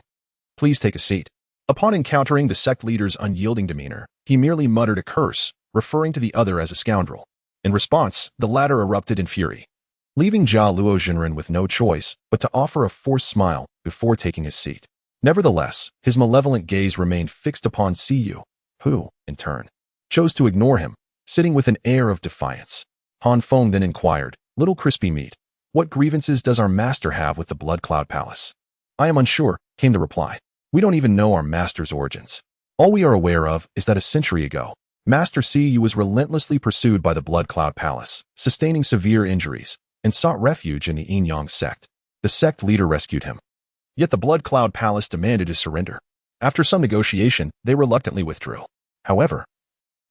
[SPEAKER 1] Please take a seat. Upon encountering the sect leader's unyielding demeanor, he merely muttered a curse, referring to the other as a scoundrel. In response, the latter erupted in fury, leaving Jia Luo Jinren with no choice but to offer a forced smile before taking his seat. Nevertheless, his malevolent gaze remained fixed upon Siyu, who, in turn, chose to ignore him, sitting with an air of defiance. Han Feng then inquired, Little Crispy Meat, what grievances does our master have with the Blood Cloud Palace? I am unsure, came the reply. We don't even know our master's origins. All we are aware of is that a century ago, Master Siyu was relentlessly pursued by the Blood Cloud Palace, sustaining severe injuries, and sought refuge in the Yin Yang sect. The sect leader rescued him. Yet the Blood Cloud Palace demanded his surrender. After some negotiation, they reluctantly withdrew. However,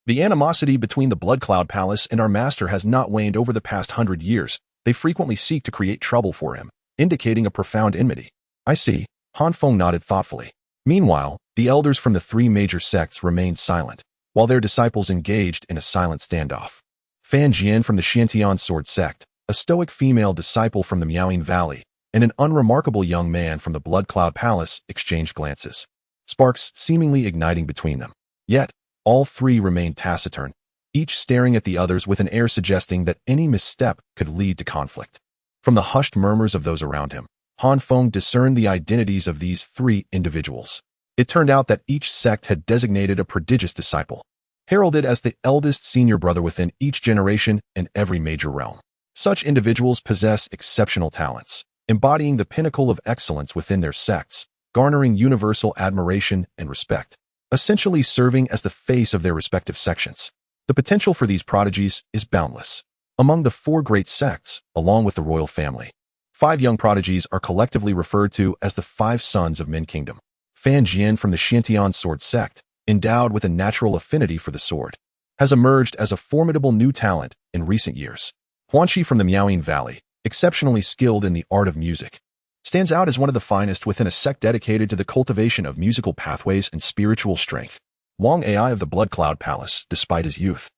[SPEAKER 1] the animosity between the Blood Cloud Palace and our master has not waned over the past 100 years. They frequently seek to create trouble for him, indicating a profound enmity. I see. Han Feng nodded thoughtfully. Meanwhile, the elders from the three major sects remained silent, while their disciples engaged in a silent standoff. Fan Jian from the Xiantian Sword sect, a stoic female disciple from the Miaoying Valley, and an unremarkable young man from the Blood Cloud Palace exchanged glances, sparks seemingly igniting between them. Yet, all three remained taciturn, each staring at the others with an air suggesting that any misstep could lead to conflict. From the hushed murmurs of those around him, Han Feng discerned the identities of these three individuals. It turned out that each sect had designated a prodigious disciple, heralded as the eldest senior brother within each generation and every major realm. Such individuals possess exceptional talents, embodying the pinnacle of excellence within their sects, garnering universal admiration and respect, essentially serving as the face of their respective sections. The potential for these prodigies is boundless. Among the four great sects, along with the royal family, 5 young prodigies are collectively referred to as the 5 sons of Min Kingdom. Fan Jian from the Xiantian Sword sect, endowed with a natural affinity for the sword, has emerged as a formidable new talent in recent years. Huanqi from the Miaoying Valley, exceptionally skilled in the art of music, stands out as one of the finest within a sect dedicated to the cultivation of musical pathways and spiritual strength. Wang Ai of the Blood Cloud Palace, despite his youth,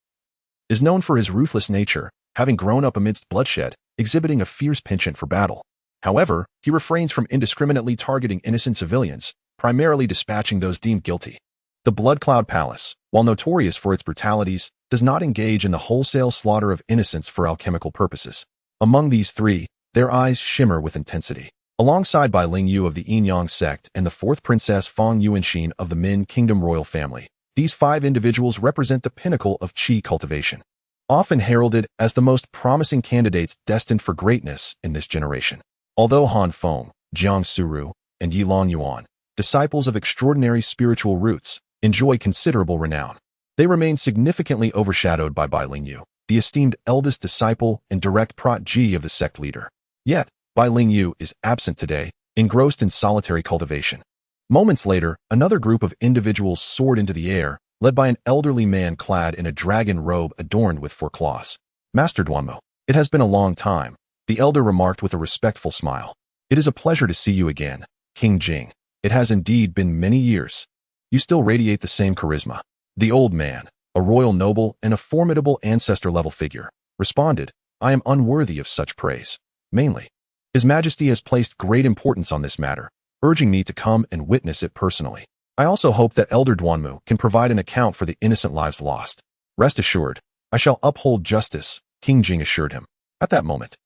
[SPEAKER 1] is known for his ruthless nature, having grown up amidst bloodshed, exhibiting a fierce penchant for battle. However, he refrains from indiscriminately targeting innocent civilians, primarily dispatching those deemed guilty. The Blood Cloud Palace, while notorious for its brutalities, does not engage in the wholesale slaughter of innocents for alchemical purposes. Among these three, their eyes shimmer with intensity. Alongside Bai Ling Yu of the Yin Yang sect and the 4th Princess Feng Yuanxin of the Min Kingdom royal family, these 5 individuals represent the pinnacle of qi cultivation, often heralded as the most promising candidates destined for greatness in this generation. Although Han Feng, Jiang Suru, and Yilong Yuan, disciples of extraordinary spiritual roots, enjoy considerable renown, they remain significantly overshadowed by Bai Ling Yu, the esteemed eldest disciple and direct protege of the sect leader. Yet, Bai Ling Yu is absent today, engrossed in solitary cultivation. Moments later, another group of individuals soared into the air, led by an elderly man clad in a dragon robe adorned with 4 claws. Master Duanmo, it has been a long time, the elder remarked with a respectful smile. It is a pleasure to see you again, King Jing. It has indeed been many years. You still radiate the same charisma. The old man, a royal noble and a formidable ancestor-level figure, responded, I am unworthy of such praise. Mainly, His Majesty has placed great importance on this matter, urging me to come and witness it personally. I also hope that Elder Duanmu can provide an account for the innocent lives lost. Rest assured, I shall uphold justice, King Jing assured him. At that moment,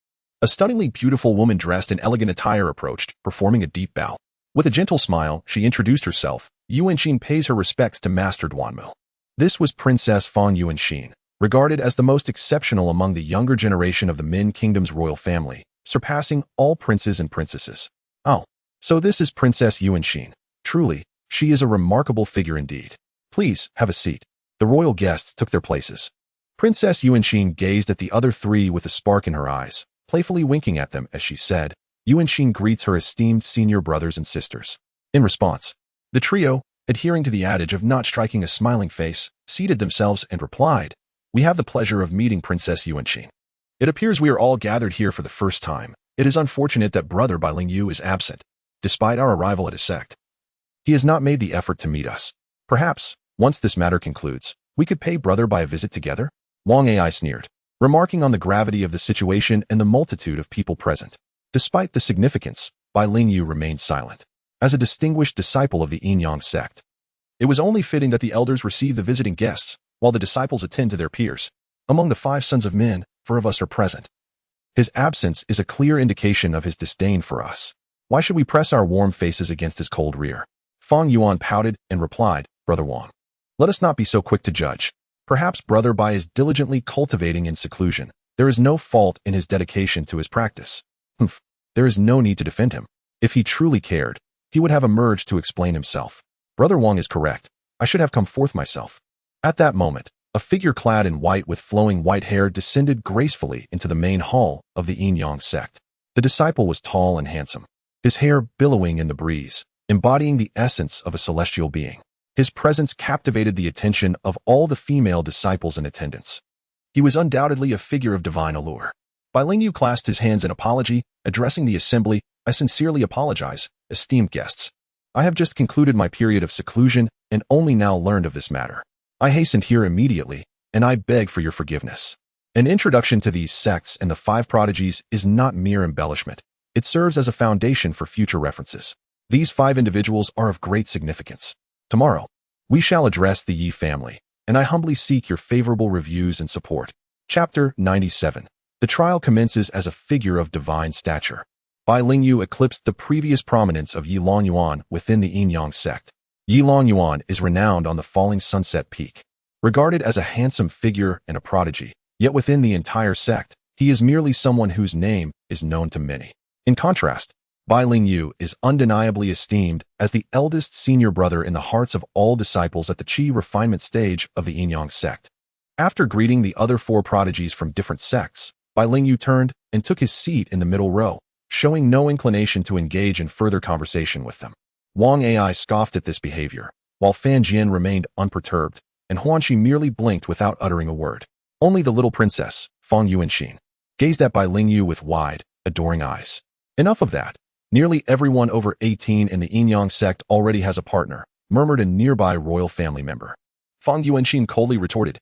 [SPEAKER 1] a stunningly beautiful woman dressed in elegant attire approached, performing a deep bow. With a gentle smile, she introduced herself. Yuanxin pays her respects to Master Duanmu. This was Princess Feng Yuanxin, regarded as the most exceptional among the younger generation of the Min Kingdom's royal family, surpassing all princes and princesses. Oh, so this is Princess Yuanxin. Truly, she is a remarkable figure indeed. Please, have a seat. The royal guests took their places. Princess Yuanxin gazed at the other three with a spark in her eyes, playfully winking at them as she said, Yuanxin greets her esteemed senior brothers and sisters. In response, the trio, adhering to the adage of not striking a smiling face, seated themselves and replied, We have the pleasure of meeting Princess Yuanxin. It appears we are all gathered here for the first time. It is unfortunate that Brother Bai Lingyu is absent, despite our arrival at his sect. He has not made the effort to meet us. Perhaps, once this matter concludes, we could pay Brother Bai a visit together? Wang Ai sneered, remarking on the gravity of the situation and the multitude of people present. Despite the significance, Bai Lingyu remained silent. As a distinguished disciple of the Yin-Yang sect, it was only fitting that the elders receive the visiting guests, while the disciples attend to their peers. Among the 5 sons of men, 4 of us are present. His absence is a clear indication of his disdain for us. Why should we press our warm faces against his cold rear? Feng Yuan pouted and replied, Brother Wang, let us not be so quick to judge. Perhaps Brother Bai is diligently cultivating in seclusion. There is no fault in his dedication to his practice. There is no need to defend him. If he truly cared, he would have emerged to explain himself. Brother Wang is correct. I should have come forth myself. At that moment, a figure clad in white with flowing white hair descended gracefully into the main hall of the Yin-Yang sect. The disciple was tall and handsome, his hair billowing in the breeze, embodying the essence of a celestial being. His presence captivated the attention of all the female disciples in attendance. He was undoubtedly a figure of divine allure. Bai Lingyu clasped his hands in apology, addressing the assembly. I sincerely apologize, esteemed guests. I have just concluded my period of seclusion and only now learned of this matter. I hastened here immediately, and I beg for your forgiveness. An introduction to these sects and the 5 prodigies is not mere embellishment. It serves as a foundation for future references. These 5 individuals are of great significance. Tomorrow, we shall address the Yi family, and I humbly seek your favorable reviews and support. Chapter 97. The trial commences as a figure of divine stature. Bai Lingyu eclipsed the previous prominence of Yi Longyuan within the Yin-Yang sect. Yi Longyuan is renowned on the falling sunset peak. Regarded as a handsome figure and a prodigy, yet within the entire sect, he is merely someone whose name is known to many. In contrast, Bai Lingyu is undeniably esteemed as the eldest senior brother in the hearts of all disciples at the Qi refinement stage of the Yin-Yang sect. After greeting the other 4 prodigies from different sects, Bai Lingyu turned and took his seat in the middle row, showing no inclination to engage in further conversation with them. Wang Ai scoffed at this behavior, while Fan Jian remained unperturbed, and Huanqi merely blinked without uttering a word. Only the little princess, Feng Yuanxin, gazed at Bai Lingyu with wide, adoring eyes. Enough of that. Nearly everyone over 18 in the Yin-Yang sect already has a partner, murmured a nearby royal family member. Feng Yuanxin coldly retorted,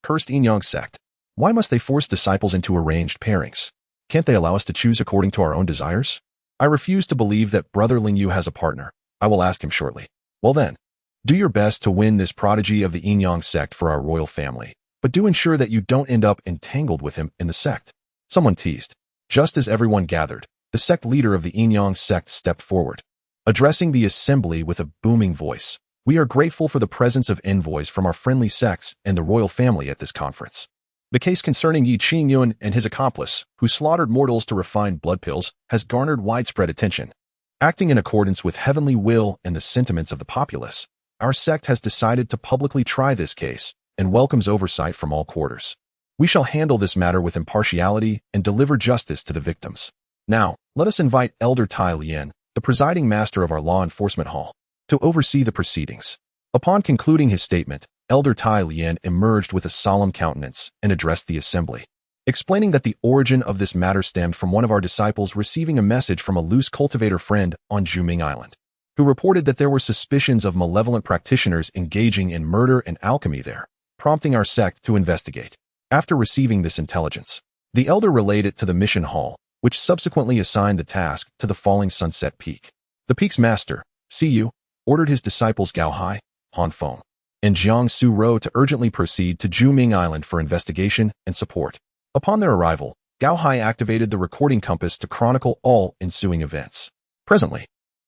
[SPEAKER 1] Cursed Yin-Yang sect. Why must they force disciples into arranged pairings? Can't they allow us to choose according to our own desires? I refuse to believe that Brother Lingyu has a partner. I will ask him shortly. Well then, do your best to win this prodigy of the Yin-Yang sect for our royal family, but do ensure that you don't end up entangled with him in the sect. Someone teased. Just as everyone gathered, the sect leader of the Yin-Yang sect stepped forward. Addressing the assembly with a booming voice, we are grateful for the presence of envoys from our friendly sects and the royal family at this conference. The case concerning Yi Qingyun and his accomplice, who slaughtered mortals to refine blood pills, has garnered widespread attention. Acting in accordance with heavenly will and the sentiments of the populace, our sect has decided to publicly try this case and welcomes oversight from all quarters. We shall handle this matter with impartiality and deliver justice to the victims. Now, let us invite Elder Tai Lian, the presiding master of our law enforcement hall, to oversee the proceedings. Upon concluding his statement, Elder Tai Lian emerged with a solemn countenance and addressed the assembly, explaining that the origin of this matter stemmed from one of our disciples receiving a message from a loose cultivator friend on Juming Island, who reported that there were suspicions of malevolent practitioners engaging in murder and alchemy there, prompting our sect to investigate. After receiving this intelligence, the elder relayed it to the mission hall, which subsequently assigned the task to the falling sunset peak. The peak's master, Siyu, ordered his disciples Gao Hai, Han Feng, and Jiang Su Ro to urgently proceed to Juming Island for investigation and support. Upon their arrival, Gao Hai activated the recording compass to chronicle all ensuing events. Presently,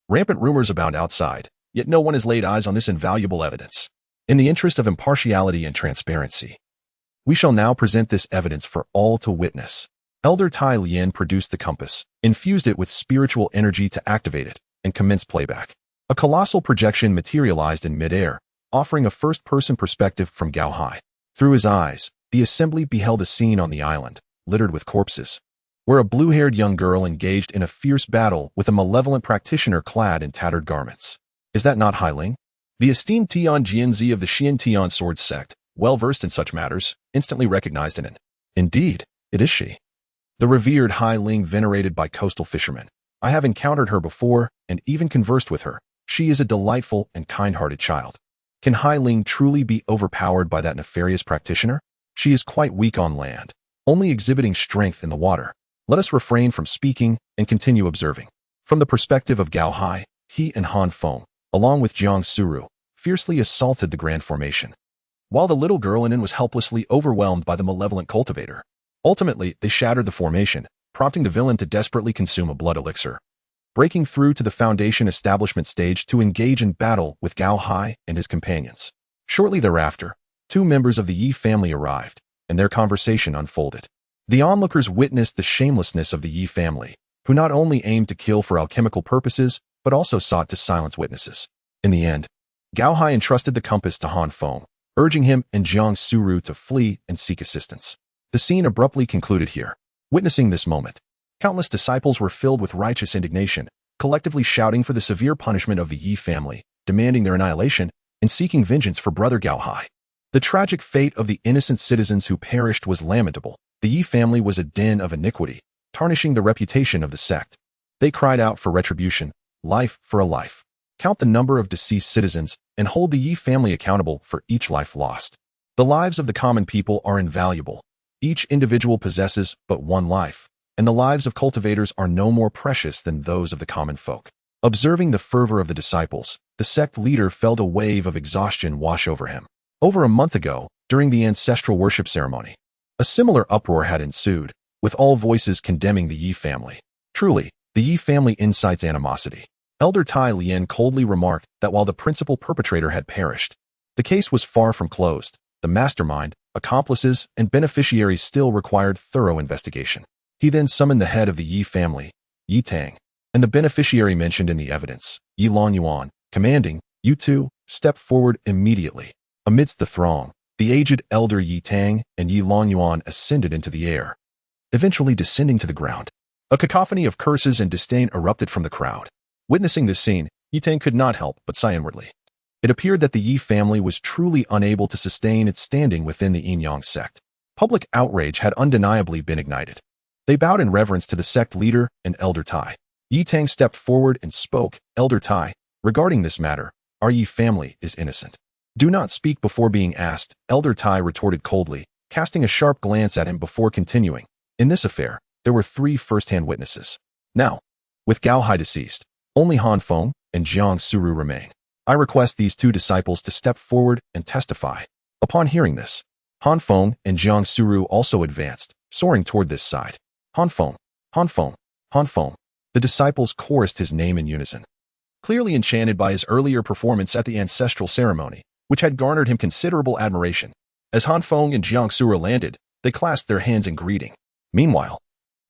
[SPEAKER 1] rampant rumors abound outside, yet no one has laid eyes on this invaluable evidence. In the interest of impartiality and transparency, we shall now present this evidence for all to witness. Elder Tai Lian produced the compass, infused it with spiritual energy to activate it, and commenced playback. A colossal projection materialized in midair, offering a first-person perspective from Gao Hai. Through his eyes, the assembly beheld a scene on the island, littered with corpses, where a blue-haired young girl engaged in a fierce battle with a malevolent practitioner clad in tattered garments. Is that not Hai Ling? The esteemed Tian Jianzi of the Xian Tian sword sect, well-versed in such matters, instantly recognized in it. Indeed, it is she. The revered Hai Ling venerated by coastal fishermen. I have encountered her before and even conversed with her. She is a delightful and kind-hearted child. Can Hai Ling truly be overpowered by that nefarious practitioner? She is quite weak on land, only exhibiting strength in the water. Let us refrain from speaking and continue observing. From the perspective of Gao Hai, he and Han Feng, along with Jiang Suru, fiercely assaulted the Grand Formation, while the little girl in was helplessly overwhelmed by the malevolent cultivator. Ultimately, they shattered the formation, prompting the villain to desperately consume a blood elixir, breaking through to the Foundation establishment stage to engage in battle with Gao Hai and his companions. Shortly thereafter, two members of the Yi family arrived, and their conversation unfolded. The onlookers witnessed the shamelessness of the Yi family, who not only aimed to kill for alchemical purposes, but also sought to silence witnesses. In the end, Gao Hai entrusted the compass to Han Feng, urging him and Jiang Suru to flee and seek assistance. The scene abruptly concluded here. Witnessing this moment, countless disciples were filled with righteous indignation, collectively shouting for the severe punishment of the Yi family, demanding their annihilation, and seeking vengeance for brother Gao Hai. The tragic fate of the innocent citizens who perished was lamentable. The Yi family was a den of iniquity, tarnishing the reputation of the sect. They cried out for retribution, life for a life. Count the number of deceased citizens and hold the Yi family accountable for each life lost. The lives of the common people are invaluable. Each individual possesses but one life, and the lives of cultivators are no more precious than those of the common folk. Observing the fervor of the disciples, the sect leader felt a wave of exhaustion wash over him. Over a month ago, during the ancestral worship ceremony, a similar uproar had ensued, with all voices condemning the Yi family. Truly, the Yi family incites animosity. Elder Tai Lien coldly remarked that while the principal perpetrator had perished, the case was far from closed. The mastermind, accomplices, and beneficiaries still required thorough investigation. He then summoned the head of the Yi family, Yi Tang, and the beneficiary mentioned in the evidence, Yi Longyuan, commanding, "You two, step forward immediately." Amidst the throng, the aged elder Yi Tang and Yi Longyuan ascended into the air, eventually descending to the ground. A cacophony of curses and disdain erupted from the crowd. Witnessing this scene, Yi Tang could not help but sigh inwardly. It appeared that the Yi family was truly unable to sustain its standing within the Yin-Yang sect. Public outrage had undeniably been ignited. They bowed in reverence to the sect leader and Elder Tai. Yi Tang stepped forward and spoke, "Elder Tai, regarding this matter, our Yi family is innocent." "Do not speak before being asked," Elder Tai retorted coldly, casting a sharp glance at him before continuing. "In this affair, there were 3 first-hand witnesses. Now, with Gao Hai deceased, only Han Feng and Jiang Suru remain. I request these 2 disciples to step forward and testify." Upon hearing this, Han Feng and Jiang Suru also advanced, soaring toward this side. "Han Feng, Han Feng, Han Feng." The disciples chorused his name in unison, clearly enchanted by his earlier performance at the ancestral ceremony, which had garnered him considerable admiration. As Han Feng and Jiang Suru landed, they clasped their hands in greeting. Meanwhile,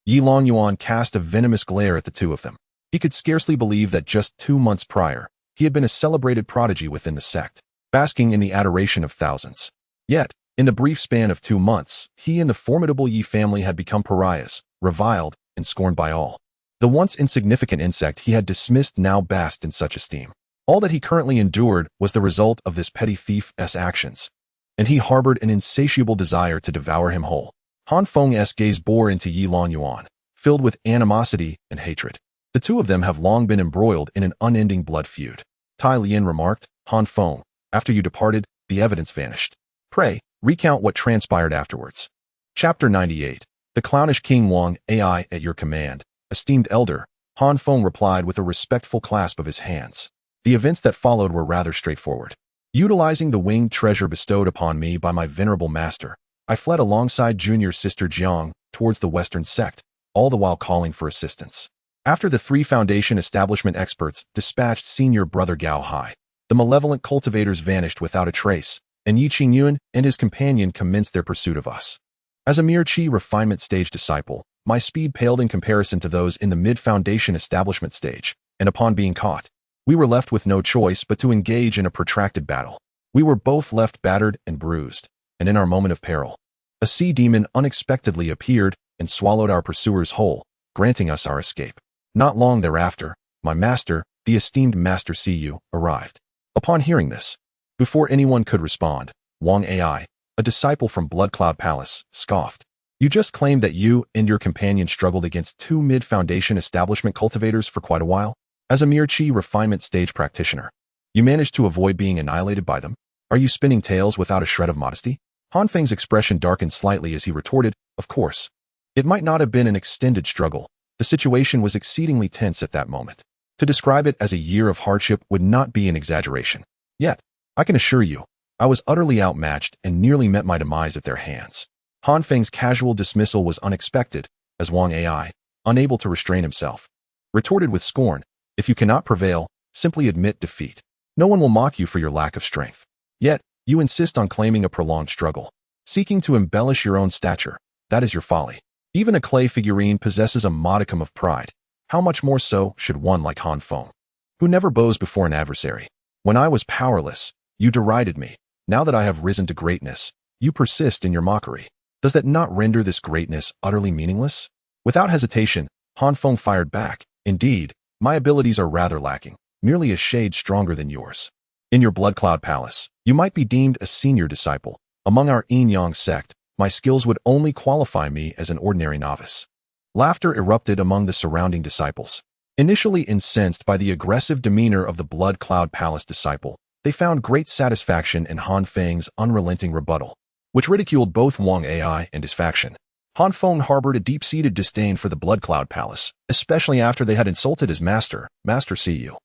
[SPEAKER 1] Yi Longyuan cast a venomous glare at the 2 of them. He could scarcely believe that just 2 months prior, he had been a celebrated prodigy within the sect, basking in the adoration of thousands. Yet, in the brief span of 2 months, he and the formidable Yi family had become pariahs, reviled, and scorned by all. The once insignificant insect he had dismissed now basked in such esteem. All that he currently endured was the result of this petty thief's actions, and he harbored an insatiable desire to devour him whole. Han Feng's gaze bore into Yi Longyuan, filled with animosity and hatred. The 2 of them have long been embroiled in an unending blood feud. Tai Lien remarked, "Han Feng, after you departed, the evidence vanished. Pray, recount what transpired afterwards." Chapter 98. The clownish King Wang, AI at your command. Esteemed elder, Han Feng replied with a respectful clasp of his hands. The events that followed were rather straightforward. Utilizing the winged treasure bestowed upon me by my venerable master, I fled alongside junior sister Jiang towards the Western sect, all the while calling for assistance. After the 3 Foundation establishment experts dispatched senior brother Gao Hai, the malevolent cultivators vanished without a trace, and Yi Qingyun and his companion commenced their pursuit of us. As a mere Qi refinement stage disciple, my speed paled in comparison to those in the mid-Foundation establishment stage, and upon being caught, we were left with no choice but to engage in a protracted battle. We were both left battered and bruised, and in our moment of peril, A sea demon unexpectedly appeared and swallowed our pursuers whole, granting us our escape. Not long thereafter, my master, the esteemed Master Cu, arrived. Upon hearing this, before anyone could respond, Wang Ai, a disciple from Blood Cloud Palace, scoffed. You just claimed that you and your companion struggled against two mid-foundation establishment cultivators for quite a while? As a mere Qi refinement stage practitioner, you managed to avoid being annihilated by them? Are you spinning tales without a shred of modesty? Han Feng's expression darkened slightly as he retorted, of course. It might not have been an extended struggle. The situation was exceedingly tense at that moment. To describe it as a year of hardship would not be an exaggeration. Yet, I can assure you, I was utterly outmatched and nearly met my demise at their hands. Han Feng's casual dismissal was unexpected, as Wang Ai, unable to restrain himself, retorted with scorn, if you cannot prevail, simply admit defeat. No one will mock you for your lack of strength. Yet, you insist on claiming a prolonged struggle, seeking to embellish your own stature. That is your folly. Even a clay figurine possesses a modicum of pride. How much more so should one like Han Feng, who never bows before an adversary? When I was powerless, you derided me. Now that I have risen to greatness, you persist in your mockery. Does that not render this greatness utterly meaningless? Without hesitation, Han Feng fired back. Indeed, my abilities are rather lacking, merely a shade stronger than yours. In your Blood Cloud Palace, you might be deemed a senior disciple. Among our Yin-Yang sect, my skills would only qualify me as an ordinary novice. Laughter erupted among the surrounding disciples. Initially incensed by the aggressive demeanor of the Blood Cloud Palace disciple, they found great satisfaction in Han Feng's unrelenting rebuttal, which ridiculed both Wang Ai and his faction. Han Feng harbored a deep-seated disdain for the Blood Cloud Palace, especially after they had insulted his master, Master Cu.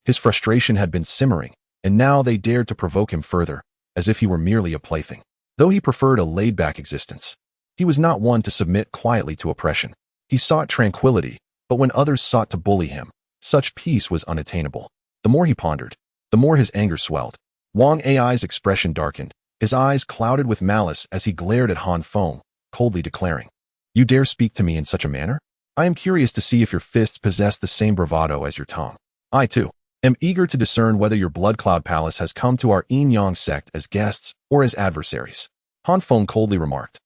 [SPEAKER 1] His frustration had been simmering, and now they dared to provoke him further, as if he were merely a plaything. Though he preferred a laid-back existence, he was not one to submit quietly to oppression. He sought tranquility, but when others sought to bully him, such peace was unattainable. The more he pondered, the more his anger swelled. Wang Ai's expression darkened, his eyes clouded with malice as he glared at Han Feng, coldly declaring, "You dare speak to me in such a manner? I am curious to see if your fists possess the same bravado as your tongue. I, too, am eager to discern whether your Blood Cloud Palace has come to our Yin-Yang sect as guests or as adversaries." Han Feng coldly remarked,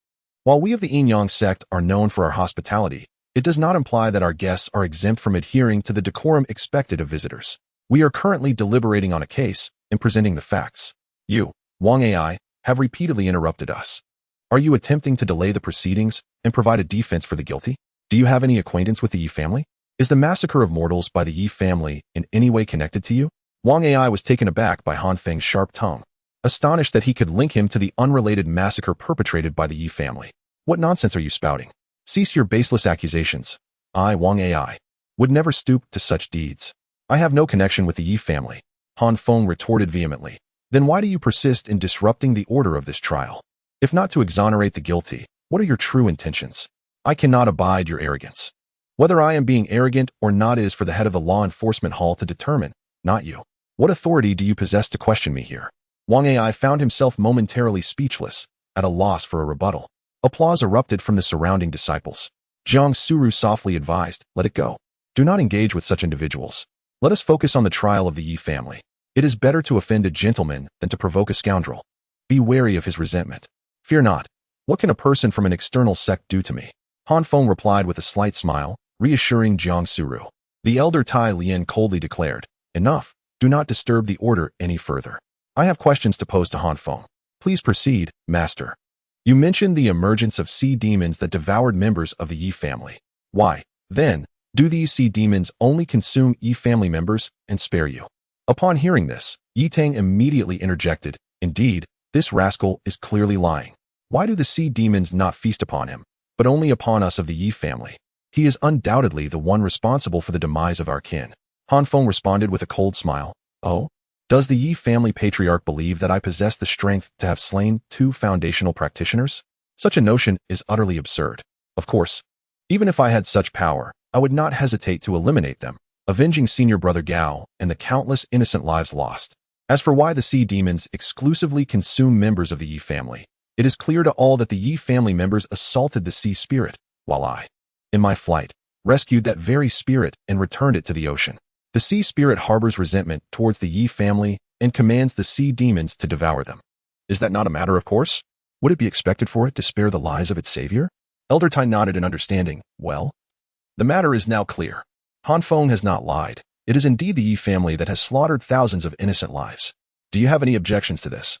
[SPEAKER 1] "While we of the Yin-Yang sect are known for our hospitality, it does not imply that our guests are exempt from adhering to the decorum expected of visitors. We are currently deliberating on a case and presenting the facts. You, Wang Ai, have repeatedly interrupted us. Are you attempting to delay the proceedings and provide a defense for the guilty? Do you have any acquaintance with the Yi family? Is the massacre of mortals by the Yi family in any way connected to you?" Wang Ai was taken aback by Han Feng's sharp tongue, astonished that he could link him to the unrelated massacre perpetrated by the Yi family. "What nonsense are you spouting? Cease your baseless accusations. I, Wang Ai, would never stoop to such deeds. I have no connection with the Yi family," Han Feng retorted vehemently. "Then why do you persist in disrupting the order of this trial? If not to exonerate the guilty, what are your true intentions? I cannot abide your arrogance. Whether I am being arrogant or not is for the head of the law enforcement hall to determine, not you. What authority do you possess to question me here?" Wang Ai found himself momentarily speechless, at a loss for a rebuttal. Applause erupted from the surrounding disciples. Jiang Suru softly advised, "Let it go. Do not engage with such individuals. Let us focus on the trial of the Yi family. It is better to offend a gentleman than to provoke a scoundrel. Be wary of his resentment. Fear not. What can a person from an external sect do to me?" Han Feng replied with a slight smile, reassuring Jiang Suru. The elder Tai Lian coldly declared, "Enough. Do not disturb the order any further. I have questions to pose to Han Feng. Please proceed, Master. You mentioned the emergence of sea demons that devoured members of the Yi family. Why, then, do these sea demons only consume Yi family members and spare you?" Upon hearing this, Yi Tang immediately interjected, "Indeed, this rascal is clearly lying. Why do the sea demons not feast upon him, but only upon us of the Yi family? He is undoubtedly the one responsible for the demise of our kin." Han Feng responded with a cold smile, "Oh? Does the Yi family patriarch believe that I possess the strength to have slain two foundational practitioners? Such a notion is utterly absurd. Of course, even if I had such power, I would not hesitate to eliminate them, avenging senior brother Gao and the countless innocent lives lost. As for why the sea demons exclusively consume members of the Yi family, it is clear to all that the Yi family members assaulted the sea spirit, while I, in my flight, rescued that very spirit and returned it to the ocean. The sea spirit harbors resentment towards the Yi family and commands the sea demons to devour them. Is that not a matter of course? Would it be expected for it to spare the lives of its savior? Elder Tai nodded in understanding. Well, the matter is now clear. Han Feng has not lied. It is indeed the Yi family that has slaughtered thousands of innocent lives. Do you have any objections to this?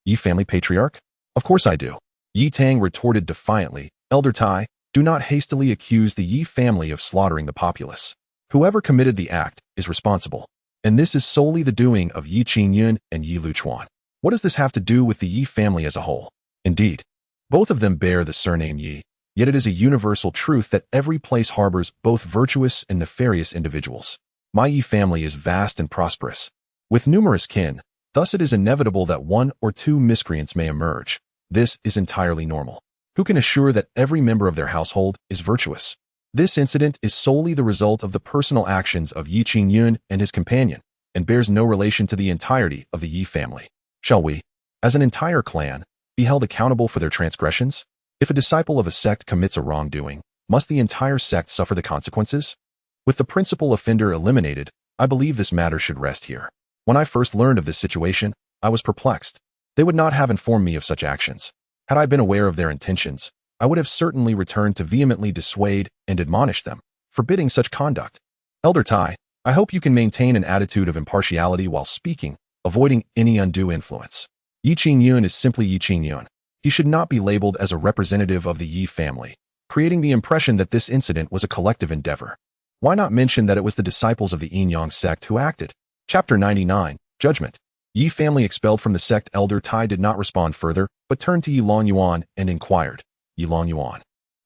[SPEAKER 1] Yi family patriarch? Of course I do. Yi Tang retorted defiantly. Elder Tai, do not hastily accuse the Yi family of slaughtering the populace. Whoever committed the act is responsible. And this is solely the doing of Yi Qingyun and Yi Luchuan. What does this have to do with the Yi family as a whole? Indeed, both of them bear the surname Yi, yet it is a universal truth that every place harbors both virtuous and nefarious individuals. My Yi family is vast and prosperous, with numerous kin, thus it is inevitable that one or two miscreants may emerge. This is entirely normal. Who can assure that every member of their household is virtuous? This incident is solely the result of the personal actions of Yi Qingyun and his companion, and bears no relation to the entirety of the Yi family. Shall we, as an entire clan, be held accountable for their transgressions? If a disciple of a sect commits a wrongdoing, must the entire sect suffer the consequences? With the principal offender eliminated, I believe this matter should rest here. When I first learned of this situation, I was perplexed. They would not have informed me of such actions. Had I been aware of their intentions, I would have certainly returned to vehemently dissuade and admonish them, forbidding such conduct. Elder Tai, I hope you can maintain an attitude of impartiality while speaking, avoiding any undue influence. Yi Qingyun is simply Yi Qingyun. He should not be labeled as a representative of the Yi family, creating the impression that this incident was a collective endeavor. Why not mention that it was the disciples of the Yin-Yang sect who acted? Chapter 99, Judgment. Yi family expelled from the sect. Elder Tai did not respond further, but turned to Yi Longyuan and inquired. Yi Longyuan.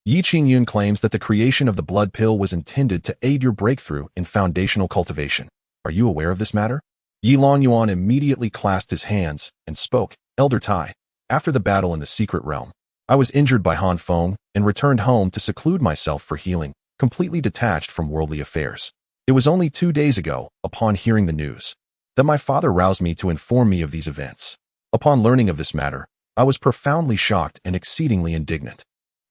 [SPEAKER 1] Yi Qingyun claims that the creation of the blood pill was intended to aid your breakthrough in foundational cultivation. Are you aware of this matter? Yi Longyuan immediately clasped his hands and spoke. Elder Tai, after the battle in the secret realm, I was injured by Han Feng and returned home to seclude myself for healing, completely detached from worldly affairs. It was only 2 days ago, upon hearing the news, that my father roused me to inform me of these events. Upon learning of this matter, I was profoundly shocked and exceedingly indignant.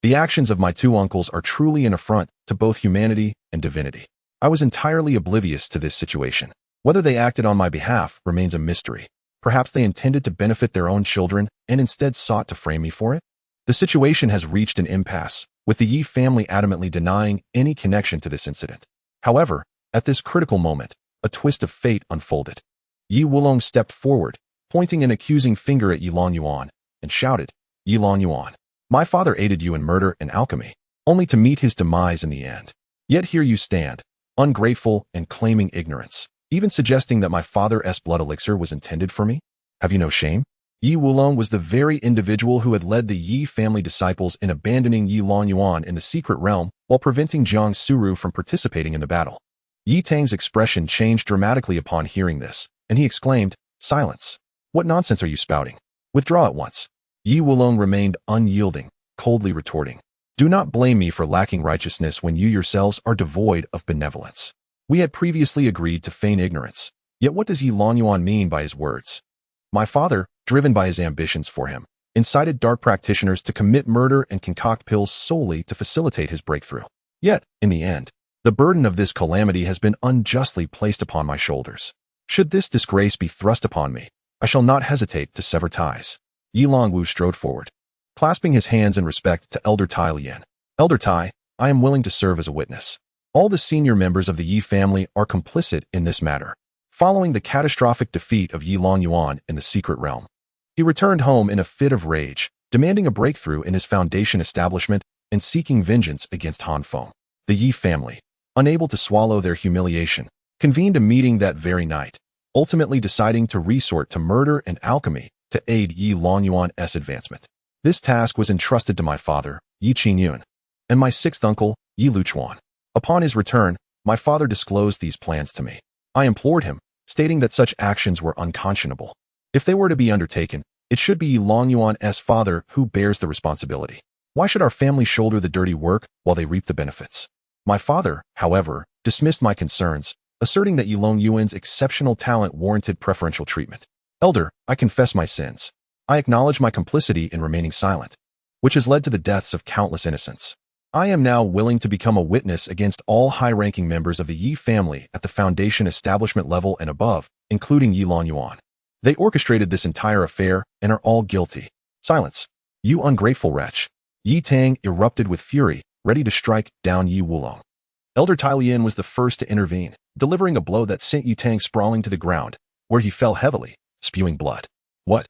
[SPEAKER 1] The actions of my two uncles are truly an affront to both humanity and divinity. I was entirely oblivious to this situation. Whether they acted on my behalf remains a mystery. Perhaps they intended to benefit their own children and instead sought to frame me for it? The situation has reached an impasse, with the Yi family adamantly denying any connection to this incident. However, at this critical moment, a twist of fate unfolded. Yi Wulong stepped forward, pointing an accusing finger at Yi Longyuan, and shouted, Yi Longyuan, my father aided you in murder and alchemy, only to meet his demise in the end. Yet here you stand, ungrateful and claiming ignorance, even suggesting that my father's blood elixir was intended for me? Have you no shame? Yi Wulong was the very individual who had led the Yi family disciples in abandoning Yi Longyuan in the secret realm while preventing Jiang Suru from participating in the battle. Yi Tang's expression changed dramatically upon hearing this, and he exclaimed, Silence! What nonsense are you spouting? Withdraw at once. Yi Wulong remained unyielding, coldly retorting, Do not blame me for lacking righteousness when you yourselves are devoid of benevolence. We had previously agreed to feign ignorance, yet what does Yi Longyuan mean by his words? My father, driven by his ambitions for him, incited dark practitioners to commit murder and concoct pills solely to facilitate his breakthrough. Yet, in the end, the burden of this calamity has been unjustly placed upon my shoulders. Should this disgrace be thrust upon me, I shall not hesitate to sever ties. Yi Longwu strode forward, clasping his hands in respect to Elder Tai Lian. Elder Tai, I am willing to serve as a witness. All the senior members of the Yi family are complicit in this matter. Following the catastrophic defeat of Yi Longyuan in the secret realm, he returned home in a fit of rage, demanding a breakthrough in his foundation establishment and seeking vengeance against Han Feng. The Yi family, unable to swallow their humiliation, convened a meeting that very night, ultimately deciding to resort to murder and alchemy to aid Yi Longyuan's advancement. This task was entrusted to my father, Yi Qingyun, and my sixth uncle, Yi Luchuan. Upon his return, my father disclosed these plans to me. I implored him, stating that such actions were unconscionable. If they were to be undertaken, it should be Yi Longyuan's father who bears the responsibility. Why should our family shoulder the dirty work while they reap the benefits? My father, however, dismissed my concerns, asserting that Yi Longyuan's exceptional talent warranted preferential treatment. Elder, I confess my sins. I acknowledge my complicity in remaining silent, which has led to the deaths of countless innocents. I am now willing to become a witness against all high-ranking members of the Yi family at the foundation establishment level and above, including Yi Longyuan. They orchestrated this entire affair and are all guilty. Silence. You ungrateful wretch. Yi Tang erupted with fury, ready to strike down Yi Wulong. Elder Tailian was the first to intervene, delivering a blow that sent Yi Tang sprawling to the ground, where he fell heavily, spewing blood. What?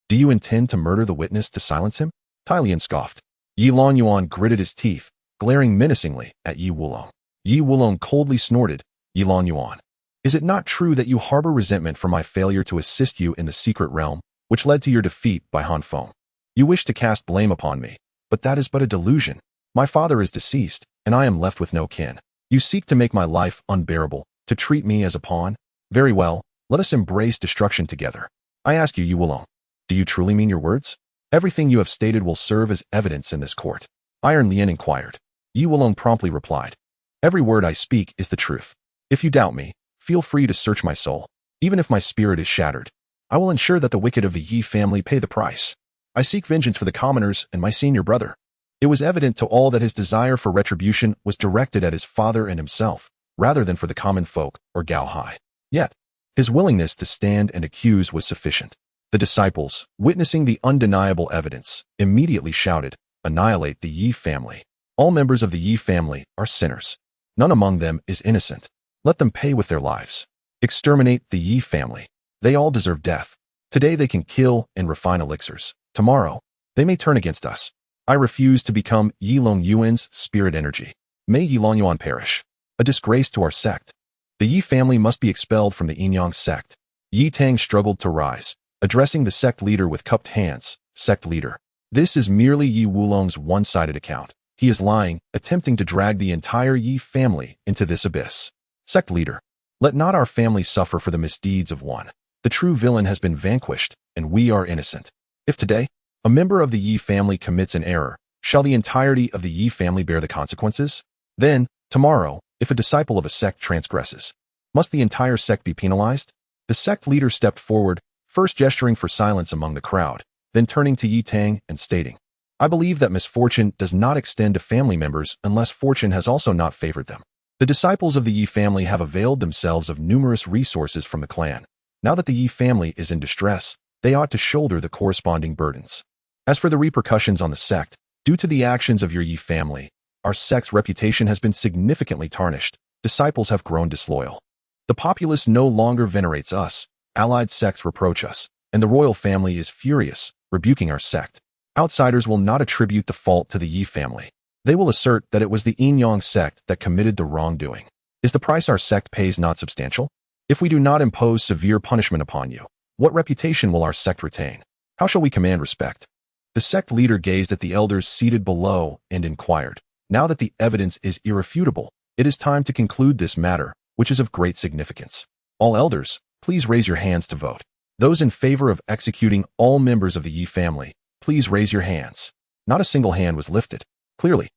[SPEAKER 1] Do you intend to murder the witness to silence him? Tailian scoffed. Yi Longyuan gritted his teeth, glaring menacingly at Yi Wulong. Yi Wulong coldly snorted, Yi Longyuan. Is it not true that you harbor resentment for my failure to assist you in the secret realm, which led to your defeat by Han Feng? You wish to cast blame upon me, but that is but a delusion. My father is deceased, and I am left with no kin. You seek to make my life unbearable, to treat me as a pawn? Very well, let us embrace destruction together. I ask you, Yi Wulong, do you truly mean your words? Everything you have stated will serve as evidence in this court. Iron Lien inquired. Yi Wulong promptly replied. Every word I speak is the truth. If you doubt me, feel free to search my soul. Even if my spirit is shattered, I will ensure that the wicked of the Yi family pay the price. I seek vengeance for the commoners and my senior brother. It was evident to all that his desire for retribution was directed at his father and himself, rather than for the common folk or Gao Hai. Yet, his willingness to stand and accuse was sufficient. The disciples, witnessing the undeniable evidence, immediately shouted, "Annihilate the Yi family. All members of the Yi family are sinners. None among them is innocent. Let them pay with their lives. Exterminate the Yi family. They all deserve death. Today they can kill and refine elixirs. Tomorrow, they may turn against us. I refuse to become Yi Longyuan's spirit energy. May Yi Longyuan perish. A disgrace to our sect. The Yi family must be expelled from the Yinyang sect." Yi Tang struggled to rise, addressing the sect leader with cupped hands. Sect leader. This is merely Yi Wulong's one-sided account. He is lying, attempting to drag the entire Yi family into this abyss. Sect leader. Let not our family suffer for the misdeeds of one. The true villain has been vanquished, and we are innocent. If today, a member of the Yi family commits an error, shall the entirety of the Yi family bear the consequences? Then, tomorrow, if a disciple of a sect transgresses, must the entire sect be penalized? The sect leader stepped forward, first gesturing for silence among the crowd, then turning to Yi Tang and stating, I believe that misfortune does not extend to family members unless fortune has also not favored them. The disciples of the Yi family have availed themselves of numerous resources from the clan. Now that the Yi family is in distress, they ought to shoulder the corresponding burdens. As for the repercussions on the sect, due to the actions of your Yi family, our sect's reputation has been significantly tarnished. Disciples have grown disloyal. The populace no longer venerates us, allied sects reproach us, and the royal family is furious, rebuking our sect. Outsiders will not attribute the fault to the Yi family. They will assert that it was the Yinyang sect that committed the wrongdoing. Is the price our sect pays not substantial? If we do not impose severe punishment upon you, what reputation will our sect retain? How shall we command respect? The sect leader gazed at the elders seated below and inquired, now that the evidence is irrefutable, it is time to conclude this matter, which is of great significance. All elders, please raise your hands to vote. Those in favor of executing all members of the Yi family, please raise your hands. Not a single hand was lifted. Clearly,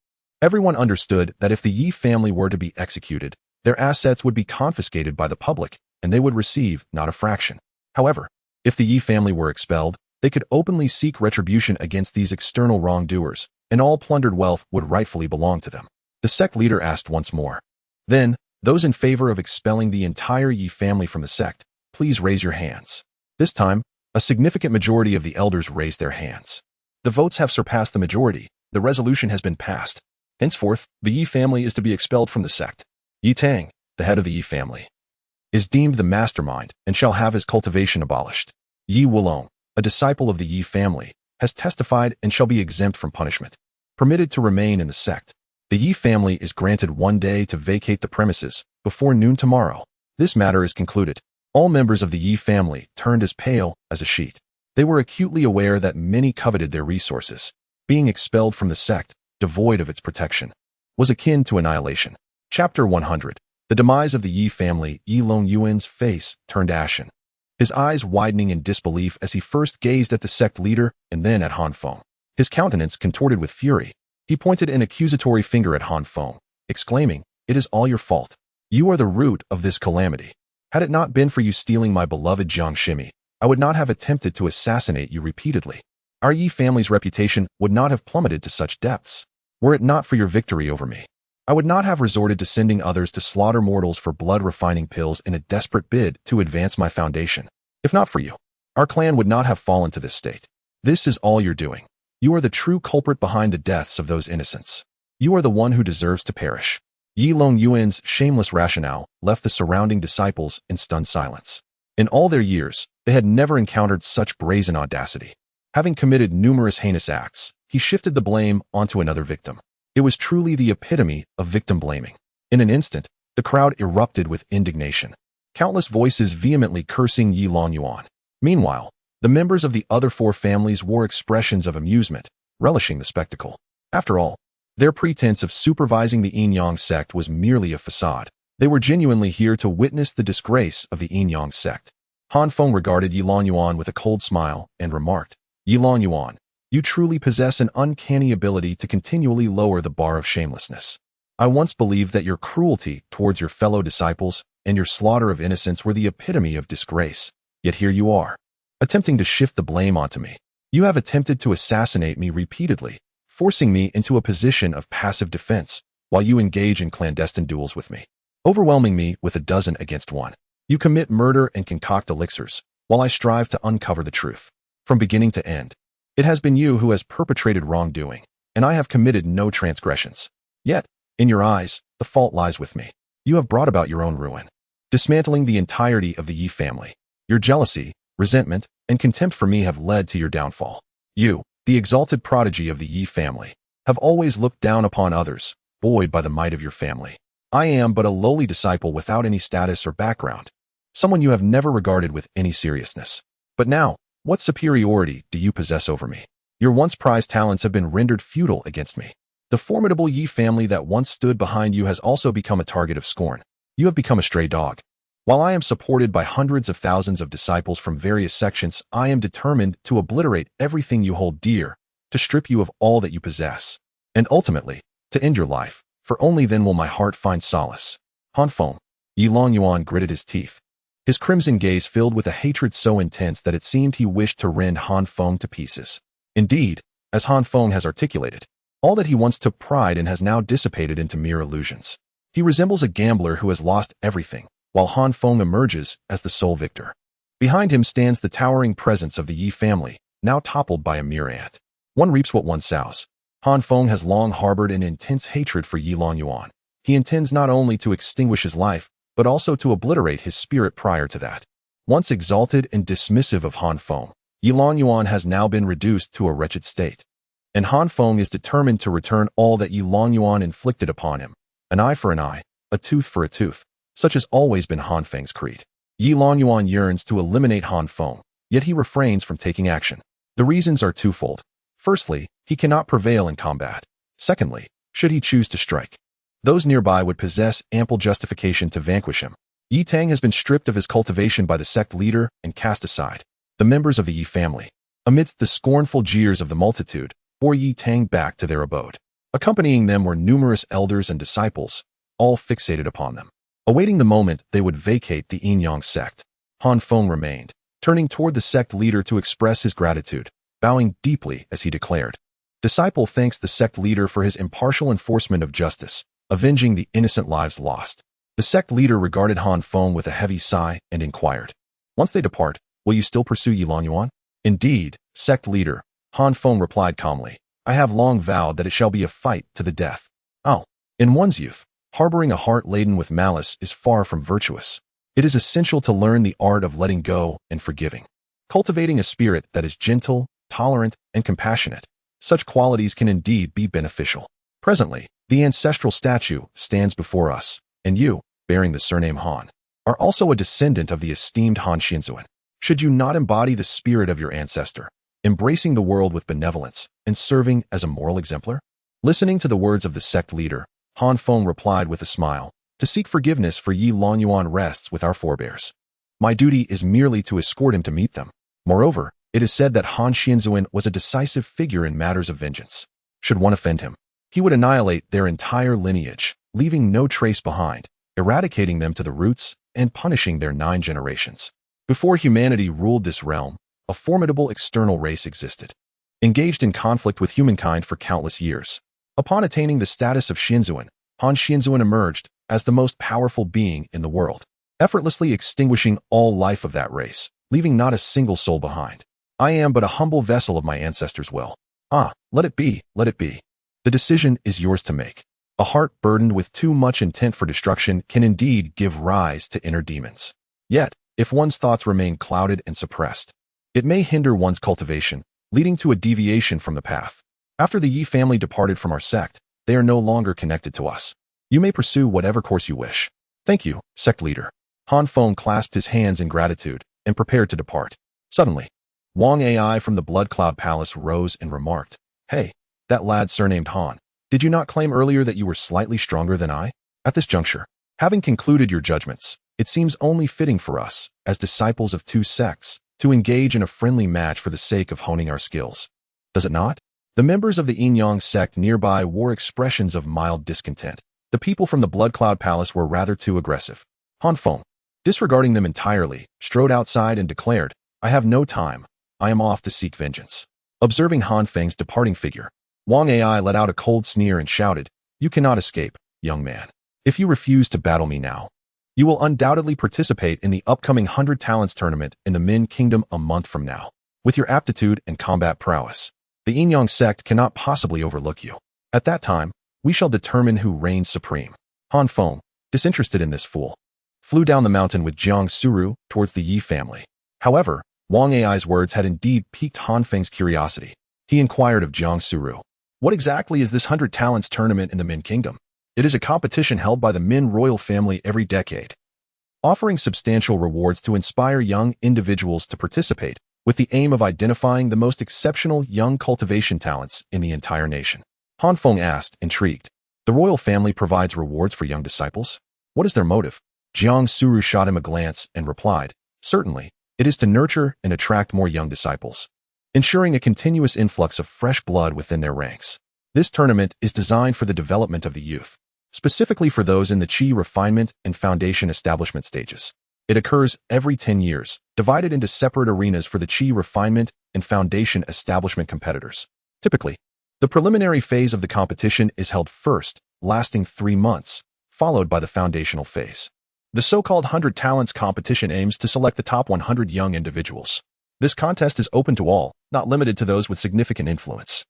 [SPEAKER 1] everyone understood that if the Yi family were to be executed, their assets would be confiscated by the public, and they would receive not a fraction. However, if the Yi family were expelled, they could openly seek retribution against these external wrongdoers, and all plundered wealth would rightfully belong to them. The sect leader asked once more. Then, those in favor of expelling the entire Yi family from the sect, please raise your hands. This time, a significant majority of the elders raised their hands. The votes have surpassed the majority. The resolution has been passed. Henceforth, the Yi family is to be expelled from the sect. Yi Tang, the head of the Yi family, is deemed the mastermind and shall have his cultivation abolished. Yi Wulong, a disciple of the Yi family, has testified and shall be exempt from punishment. Permitted to remain in the sect. The Yi family is granted 1 day to vacate the premises before noon tomorrow. This matter is concluded. All members of the Yi family turned as pale as a sheet. They were acutely aware that many coveted their resources. Being expelled from the sect, devoid of its protection, was akin to annihilation. Chapter 100. The demise of the Yi family. Yi Longyuan's face turned ashen, his eyes widening in disbelief as he first gazed at the sect leader and then at Han Feng. His countenance contorted with fury. He pointed an accusatory finger at Han Feng, exclaiming, "It is all your fault. You are the root of this calamity. Had it not been for you stealing my beloved Jiang Shimi, I would not have attempted to assassinate you repeatedly. Our Yi family's reputation would not have plummeted to such depths. Were it not for your victory over me, I would not have resorted to sending others to slaughter mortals for blood-refining pills in a desperate bid to advance my foundation. If not for you, our clan would not have fallen to this state. This is all you're doing. You are the true culprit behind the deaths of those innocents. You are the one who deserves to perish. Yi Longyuan's shameless rationale left the surrounding disciples in stunned silence. In all their years, they had never encountered such brazen audacity. Having committed numerous heinous acts, he shifted the blame onto another victim. It was truly the epitome of victim blaming. In an instant, the crowd erupted with indignation, countless voices vehemently cursing Yi Longyuan. Meanwhile, the members of the other four families wore expressions of amusement, relishing the spectacle. After all, their pretense of supervising the Yin-Yang sect was merely a facade. They were genuinely here to witness the disgrace of the Yin-Yang sect. Han Feng regarded Yi Longyuan with a cold smile and remarked, "Yi Longyuan, you truly possess an uncanny ability to continually lower the bar of shamelessness. I once believed that your cruelty towards your fellow disciples and your slaughter of innocents were the epitome of disgrace. Yet here you are, attempting to shift the blame onto me. You have attempted to assassinate me repeatedly, forcing me into a position of passive defense, while you engage in clandestine duels with me, overwhelming me with 12 against 1. You commit murder and concoct elixirs, while I strive to uncover the truth. From beginning to end, it has been you who has perpetrated wrongdoing, and I have committed no transgressions. Yet, in your eyes, the fault lies with me. You have brought about your own ruin, dismantling the entirety of the Yi family. Your jealousy, resentment, and contempt for me have led to your downfall. You, the exalted prodigy of the Yi family, have always looked down upon others, buoyed by the might of your family. I am but a lowly disciple without any status or background, someone you have never regarded with any seriousness. But now, what superiority do you possess over me? Your once prized talents have been rendered futile against me. The formidable Yi family that once stood behind you has also become a target of scorn. You have become a stray dog. While I am supported by hundreds of thousands of disciples from various sections, I am determined to obliterate everything you hold dear, to strip you of all that you possess, and ultimately, to end your life, for only then will my heart find solace." Han Feng. Yi Longyuan gritted his teeth, his crimson gaze filled with a hatred so intense that it seemed he wished to rend Han Feng to pieces. Indeed, as Han Feng has articulated, all that he once took pride in has now dissipated into mere illusions. He resembles a gambler who has lost everything, while Han Feng emerges as the sole victor. Behind him stands the towering presence of the Yi family, now toppled by a mere ant. One reaps what one sows. Han Feng has long harbored an intense hatred for Yi Longyuan. He intends not only to extinguish his life, but also to obliterate his spirit prior to that. Once exalted and dismissive of Han Feng, Yi Longyuan has now been reduced to a wretched state. And Han Feng is determined to return all that Yi Longyuan inflicted upon him, an eye for an eye, a tooth for a tooth. Such has always been Han Feng's creed. Yi Longyuan yearns to eliminate Han Feng, yet he refrains from taking action. The reasons are twofold. Firstly, he cannot prevail in combat. Secondly, should he choose to strike, those nearby would possess ample justification to vanquish him. Yi Tang has been stripped of his cultivation by the sect leader and cast aside. The members of the Yi family, amidst the scornful jeers of the multitude, bore Yi Tang back to their abode. Accompanying them were numerous elders and disciples, all fixated upon them, awaiting the moment they would vacate the Yin-Yang sect. Han Feng remained, turning toward the sect leader to express his gratitude, bowing deeply as he declared, "Disciple thanks the sect leader for his impartial enforcement of justice, avenging the innocent lives lost." The sect leader regarded Han Feng with a heavy sigh and inquired, "Once they depart, will you still pursue Yi Longyuan?" "Indeed, sect leader," Han Feng replied calmly. "I have long vowed that it shall be a fight to the death." Oh, in one's youth, harboring a heart laden with malice is far from virtuous. It is essential to learn the art of letting go and forgiving, cultivating a spirit that is gentle, tolerant, and compassionate. Such qualities can indeed be beneficial. Presently, the ancestral statue stands before us, and you, bearing the surname Han, are also a descendant of the esteemed Han Xianzuan. Should you not embody the spirit of your ancestor, embracing the world with benevolence and serving as a moral exemplar? Listening to the words of the sect leader, Han Feng replied with a smile, "To seek forgiveness for Yi Longyuan rests with our forebears. My duty is merely to escort him to meet them." Moreover, it is said that Han Xianzuan was a decisive figure in matters of vengeance. Should one offend him, he would annihilate their entire lineage, leaving no trace behind, eradicating them to the roots and punishing their 9 generations. Before humanity ruled this realm, a formidable external race existed, engaged in conflict with humankind for countless years. Upon attaining the status of Xianzuan, Han Xianzuan emerged as the most powerful being in the world, effortlessly extinguishing all life of that race, leaving not a single soul behind. I am but a humble vessel of my ancestors' will. Ah, let it be, let it be. The decision is yours to make. A heart burdened with too much intent for destruction can indeed give rise to inner demons. Yet, if one's thoughts remain clouded and suppressed, it may hinder one's cultivation, leading to a deviation from the path. After the Yi family departed from our sect, they are no longer connected to us. You may pursue whatever course you wish. Thank you, sect leader. Feng clasped his hands in gratitude and prepared to depart. Suddenly, Wang Ai from the Blood Cloud Palace rose and remarked, "Hey, that lad surnamed Han. Did you not claim earlier that you were slightly stronger than I? At this juncture, having concluded your judgments, it seems only fitting for us, as disciples of two sects, to engage in a friendly match for the sake of honing our skills. Does it not?" The members of the Yin-Yang sect nearby wore expressions of mild discontent. The people from the Blood Cloud Palace were rather too aggressive. Feng, disregarding them entirely, strode outside and declared, "I have no time. I am off to seek vengeance." Observing Feng's departing figure, Wang Ai let out a cold sneer and shouted, "You cannot escape, young man. If you refuse to battle me now, you will undoubtedly participate in the upcoming 100 Talents tournament in the Min Kingdom a month from now. With your aptitude and combat prowess, the Yin-Yang sect cannot possibly overlook you. At that time, we shall determine who reigns supreme." Feng, disinterested in this fool, flew down the mountain with Jiang Suru towards the Yi family. However, Wang Ai's words had indeed piqued Feng's curiosity. He inquired of Jiang Suru, "What exactly is this 100 Talents tournament in the Min Kingdom?" "It is a competition held by the Min royal family every decade, offering substantial rewards to inspire young individuals to participate, with the aim of identifying the most exceptional young cultivation talents in the entire nation." Feng asked, intrigued. "The royal family provides rewards for young disciples? What is their motive?" Jiang Suru shot him a glance and replied, "Certainly, it is to nurture and attract more young disciples, ensuring a continuous influx of fresh blood within their ranks. This tournament is designed for the development of the youth, specifically for those in the Qi refinement and foundation establishment stages. It occurs every 10 years, divided into separate arenas for the Qi refinement and foundation establishment competitors. Typically, the preliminary phase of the competition is held first, lasting 3 months, followed by the foundational phase. The so-called 100 Talents competition aims to select the top 100 young individuals. This contest is open to all, not limited to those with significant influence.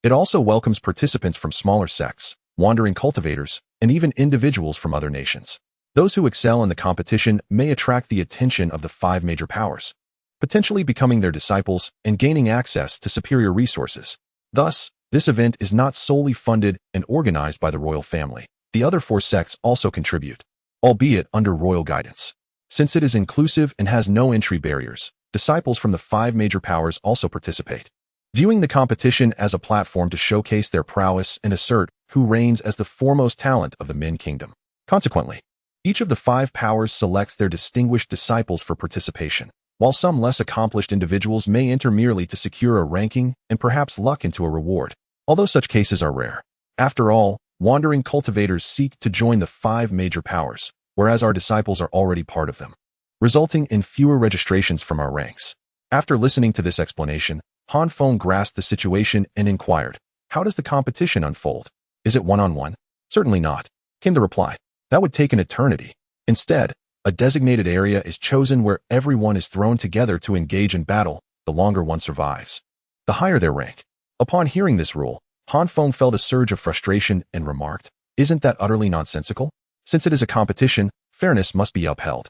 [SPEAKER 1] It also welcomes participants from smaller sects, wandering cultivators, and even individuals from other nations. Those who excel in the competition may attract the attention of the 5 major powers, potentially becoming their disciples and gaining access to superior resources. Thus, this event is not solely funded and organized by the royal family. The other 4 sects also contribute, albeit under royal guidance. Since it is inclusive and has no entry barriers, disciples from the 5 major powers also participate, viewing the competition as a platform to showcase their prowess and assert who reigns as the foremost talent of the Min Kingdom. Consequently, each of the 5 powers selects their distinguished disciples for participation, while some less accomplished individuals may enter merely to secure a ranking and perhaps luck into a reward, although such cases are rare. After all, wandering cultivators seek to join the 5 major powers, whereas our disciples are already part of them, resulting in fewer registrations from our ranks. After listening to this explanation, Feng grasped the situation and inquired, "How does the competition unfold? Is it one-on-one?" "Certainly not," came the reply. "That would take an eternity. Instead, a designated area is chosen where everyone is thrown together to engage in battle, the longer one survives, the higher their rank." Upon hearing this rule, Feng felt a surge of frustration and remarked, "Isn't that utterly nonsensical? Since it is a competition, fairness must be upheld.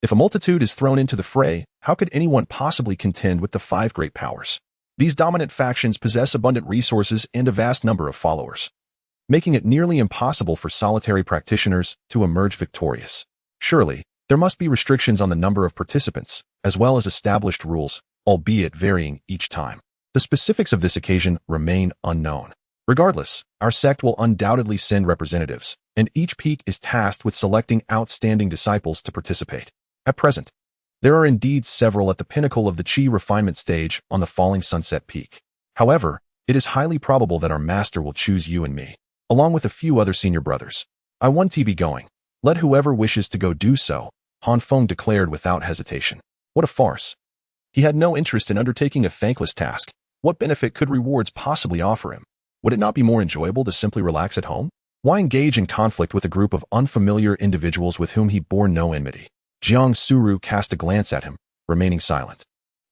[SPEAKER 1] If a multitude is thrown into the fray, how could anyone possibly contend with the 5 great powers? These dominant factions possess abundant resources and a vast number of followers, making it nearly impossible for solitary practitioners to emerge victorious. Surely, there must be restrictions on the number of participants, as well as established rules, albeit varying each time. The specifics of this occasion remain unknown. Regardless, our sect will undoubtedly send representatives, and each peak is tasked with selecting outstanding disciples to participate. At present, there are indeed several at the pinnacle of the Qi refinement stage on the falling sunset peak. However, it is highly probable that our master will choose you and me, along with a few other senior brothers. I want to be going. Let whoever wishes to go do so," Feng declared without hesitation. What a farce. He had no interest in undertaking a thankless task. What benefit could rewards possibly offer him? Would it not be more enjoyable to simply relax at home? Why engage in conflict with a group of unfamiliar individuals with whom he bore no enmity? Jiang Suru cast a glance at him, remaining silent.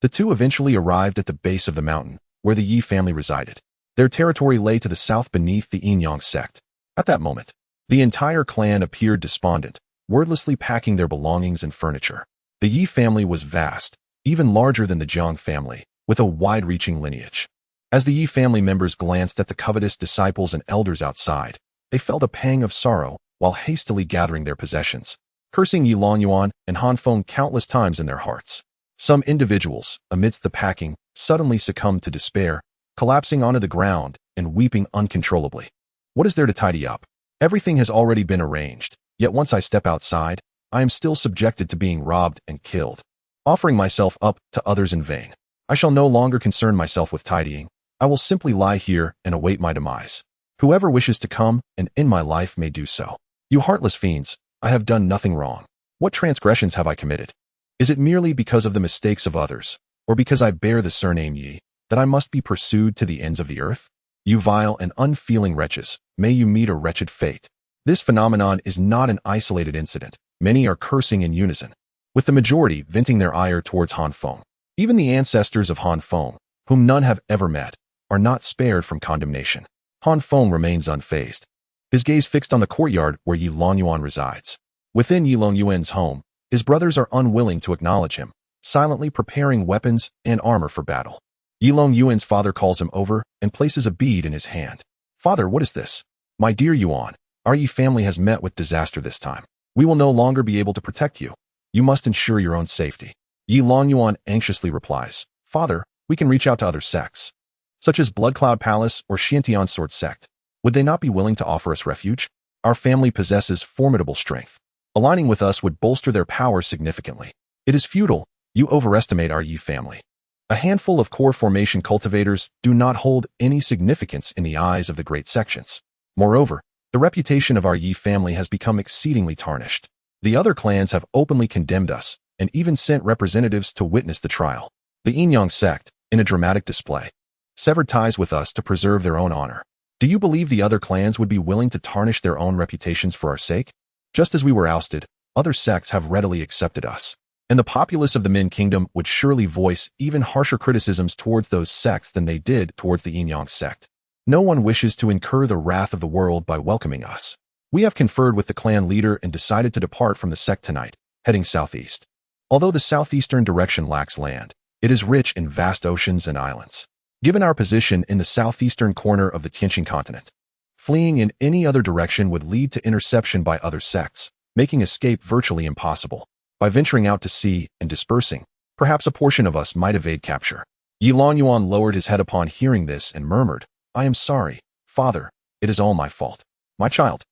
[SPEAKER 1] The two eventually arrived at the base of the mountain, where the Yi family resided. Their territory lay to the south beneath the Yin-Yang sect. At that moment, the entire clan appeared despondent, wordlessly packing their belongings and furniture. The Yi family was vast, even larger than the Jiang family, with a wide-reaching lineage. As the Yi family members glanced at the covetous disciples and elders outside, they felt a pang of sorrow while hastily gathering their possessions, cursing Yi Longyuan and Han Feng countless times in their hearts. Some individuals, amidst the packing, suddenly succumbed to despair, collapsing onto the ground and weeping uncontrollably. What is there to tidy up? Everything has already been arranged, yet once I step outside, I am still subjected to being robbed and killed, offering myself up to others in vain. I shall no longer concern myself with tidying. I will simply lie here and await my demise. Whoever wishes to come and end my life may do so. You heartless fiends, I have done nothing wrong. What transgressions have I committed? Is it merely because of the mistakes of others, or because I bear the surname Yi, that I must be pursued to the ends of the earth? You vile and unfeeling wretches, may you meet a wretched fate. This phenomenon is not an isolated incident. Many are cursing in unison, with the majority venting their ire towards Han Feng. Even the ancestors of Han Feng, whom none have ever met, are not spared from condemnation. Han Feng remains unfazed, his gaze fixed on the courtyard where Yi Longyuan resides. Within Yi Longyuan's home, his brothers are unwilling to acknowledge him, silently preparing weapons and armor for battle. Yi Longyuan's father calls him over and places a bead in his hand. Father, what is this? My dear Yuan, our Yi family has met with disaster this time. We will no longer be able to protect you. You must ensure your own safety. Yi Longyuan anxiously replies, Father, we can reach out to other sects, such as Blood Cloud Palace or Xiantian Sword Sect. Would they not be willing to offer us refuge? Our family possesses formidable strength. Aligning with us would bolster their power significantly. It is futile. You overestimate our Yi family. A handful of core formation cultivators do not hold any significance in the eyes of the great sections. Moreover, the reputation of our Yi family has become exceedingly tarnished. The other clans have openly condemned us and even sent representatives to witness the trial. The Yin-Yang sect, in a dramatic display, severed ties with us to preserve their own honor. Do you believe the other clans would be willing to tarnish their own reputations for our sake? Just as we were ousted, other sects have readily accepted us, and the populace of the Min Kingdom would surely voice even harsher criticisms towards those sects than they did towards the Yin-Yang sect. No one wishes to incur the wrath of the world by welcoming us. We have conferred with the clan leader and decided to depart from the sect tonight, heading southeast. Although the southeastern direction lacks land, it is rich in vast oceans and islands. Given our position in the southeastern corner of the Tianxin continent, fleeing in any other direction would lead to interception by other sects, making escape virtually impossible. By venturing out to sea and dispersing, perhaps a portion of us might evade capture. Yi Longyuan lowered his head upon hearing this and murmured, I am sorry, Father, it is all my fault. My child,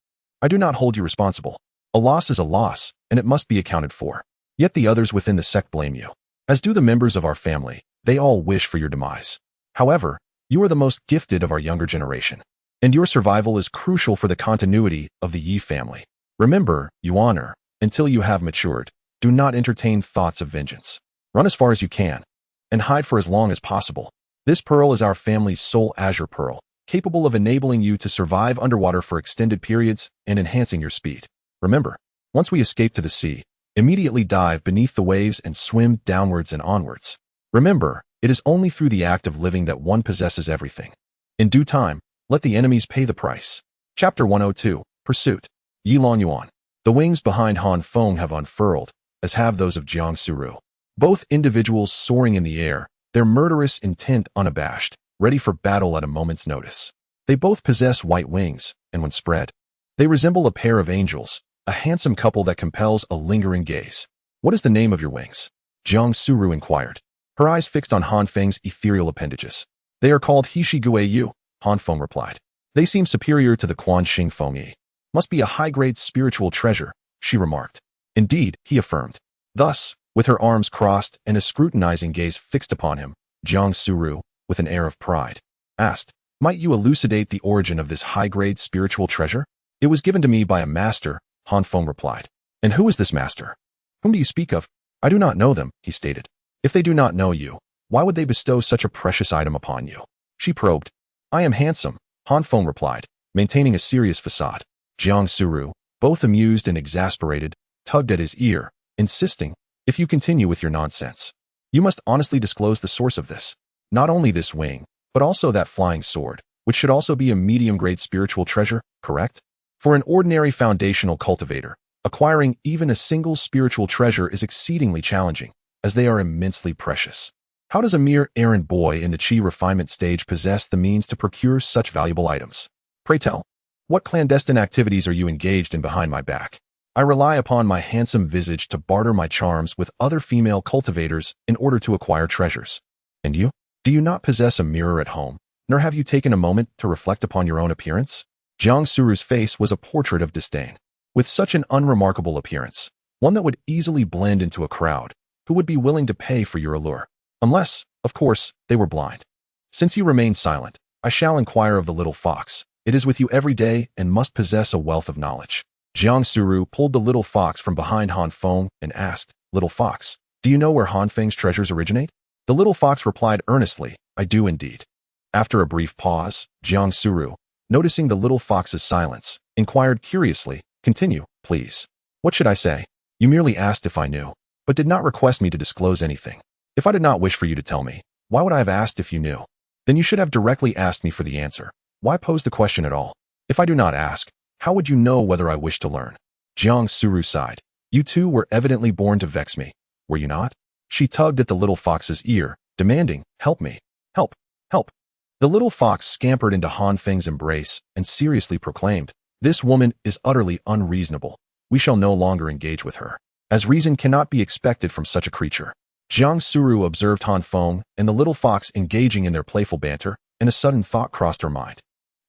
[SPEAKER 1] I do not hold you responsible. A loss is a loss, and it must be accounted for. Yet the others within the sect blame you. As do the members of our family, they all wish for your demise. However, you are the most gifted of our younger generation, and your survival is crucial for the continuity of the Yi family. Remember, you honor, until you have matured. Do not entertain thoughts of vengeance. Run as far as you can, and hide for as long as possible. This pearl is our family's sole azure pearl, capable of enabling you to survive underwater for extended periods and enhancing your speed. Remember, once we escape to the sea, immediately dive beneath the waves and swim downwards and onwards. Remember, it is only through the act of living that one possesses everything. In due time, let the enemies pay the price. Chapter 102, Pursuit. Yi Longyuan. The wings behind Han Feng have unfurled, as have those of Jiang Suru. Both individuals soaring in the air, their murderous intent unabashed, ready for battle at a moment's notice. They both possess white wings, and when spread, they resemble a pair of angels, a handsome couple that compels a lingering gaze. What is the name of your wings? Jiang Suru inquired, her eyes fixed on Han Feng's ethereal appendages. They are called Hishi Gui Yu, Han Feng replied. They seem superior to the Quan Xing Feng Yi. Must be a high-grade spiritual treasure, she remarked. Indeed, he affirmed. Thus, with her arms crossed and a scrutinizing gaze fixed upon him, Jiang Suru, with an air of pride, asked, Might you elucidate the origin of this high-grade spiritual treasure? It was given to me by a master, Han Feng replied. And who is this master? Whom do you speak of? I do not know them, he stated. If they do not know you, why would they bestow such a precious item upon you? She probed. I am handsome, Han Feng replied, maintaining a serious facade. Jiang Suru, both amused and exasperated, tugged at his ear, insisting, If you continue with your nonsense, you must honestly disclose the source of this. Not only this wing, but also that flying sword, which should also be a medium-grade spiritual treasure, correct? For an ordinary foundational cultivator, acquiring even a single spiritual treasure is exceedingly challenging, as they are immensely precious. How does a mere errand boy in the chi refinement stage possess the means to procure such valuable items? Pray tell, what clandestine activities are you engaged in behind my back? I rely upon my handsome visage to barter my charms with other female cultivators in order to acquire treasures. And you? Do you not possess a mirror at home, nor have you taken a moment to reflect upon your own appearance? Jiang Suru's face was a portrait of disdain. With such an unremarkable appearance, one that would easily blend into a crowd, who would be willing to pay for your allure? Unless, of course, they were blind. Since you remain silent, I shall inquire of the little fox. It is with you every day and must possess a wealth of knowledge. Jiang Suru pulled the little fox from behind Han Feng and asked, Little fox, do you know where Han Feng's treasures originate? The little fox replied earnestly, I do indeed. After a brief pause, Jiang Suru, noticing the little fox's silence, inquired curiously, Continue, please. What should I say? You merely asked if I knew, but did not request me to disclose anything. If I did not wish for you to tell me, why would I have asked if you knew? Then you should have directly asked me for the answer. Why pose the question at all? If I do not ask, how would you know whether I wish to learn? Jiang Suru sighed. You two were evidently born to vex me, were you not? She tugged at the little fox's ear, demanding, Help me. Help. Help. The little fox scampered into Han Feng's embrace and seriously proclaimed, This woman is utterly unreasonable. We shall no longer engage with her, as reason cannot be expected from such a creature. Jiang Suru observed Han Feng and the little fox engaging in their playful banter, and a sudden thought crossed her mind.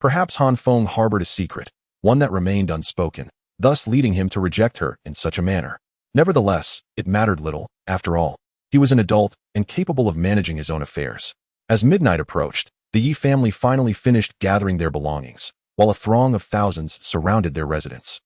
[SPEAKER 1] Perhaps Han Feng harbored a secret, one that remained unspoken, thus leading him to reject her in such a manner. Nevertheless, it mattered little, after all. He was an adult and capable of managing his own affairs. As midnight approached, the Yi family finally finished gathering their belongings, while a throng of thousands surrounded their residence.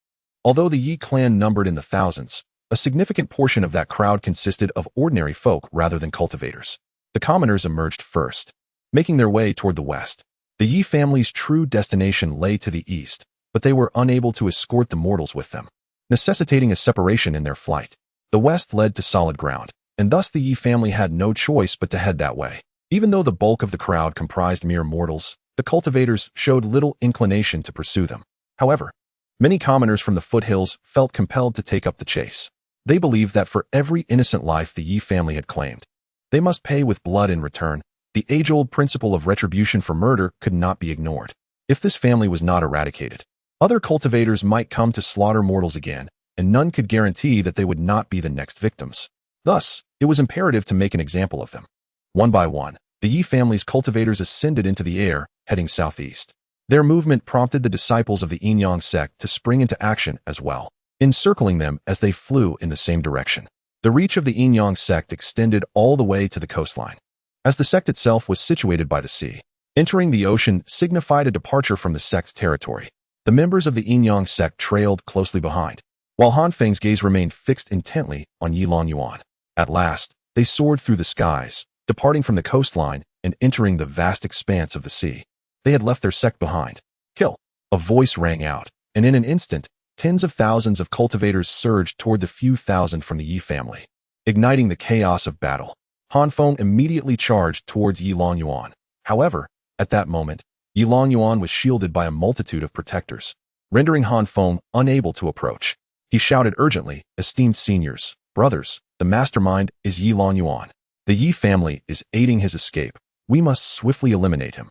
[SPEAKER 1] Although the Yi clan numbered in the thousands, a significant portion of that crowd consisted of ordinary folk rather than cultivators. The commoners emerged first, making their way toward the west. The Yi family's true destination lay to the east, but they were unable to escort the mortals with them, necessitating a separation in their flight. The west led to solid ground, and thus the Yi family had no choice but to head that way. Even though the bulk of the crowd comprised mere mortals, the cultivators showed little inclination to pursue them. However, many commoners from the foothills felt compelled to take up the chase. They believed that for every innocent life the Yi family had claimed, they must pay with blood in return. The age-old principle of retribution for murder could not be ignored. If this family was not eradicated, other cultivators might come to slaughter mortals again, and none could guarantee that they would not be the next victims. Thus, it was imperative to make an example of them. One by one, the Yi family's cultivators ascended into the air, heading southeast. Their movement prompted the disciples of the Yin-Yang sect to spring into action as well, encircling them as they flew in the same direction. The reach of the Yin-Yang sect extended all the way to the coastline. As the sect itself was situated by the sea, entering the ocean signified a departure from the sect's territory. The members of the Yin-Yang sect trailed closely behind, while Han Feng's gaze remained fixed intently on Yilong Yuan. At last, they soared through the skies, departing from the coastline and entering the vast expanse of the sea. They had left their sect behind. Kill! A voice rang out, and in an instant, tens of thousands of cultivators surged toward the few thousand from the Yi family, igniting the chaos of battle. Han Feng immediately charged towards Yilong Yuan. However, at that moment, Yilong Yuan was shielded by a multitude of protectors, rendering Han Feng unable to approach. He shouted urgently, Esteemed seniors, brothers, the mastermind is Yilong Yuan. The Yi family is aiding his escape. We must swiftly eliminate him.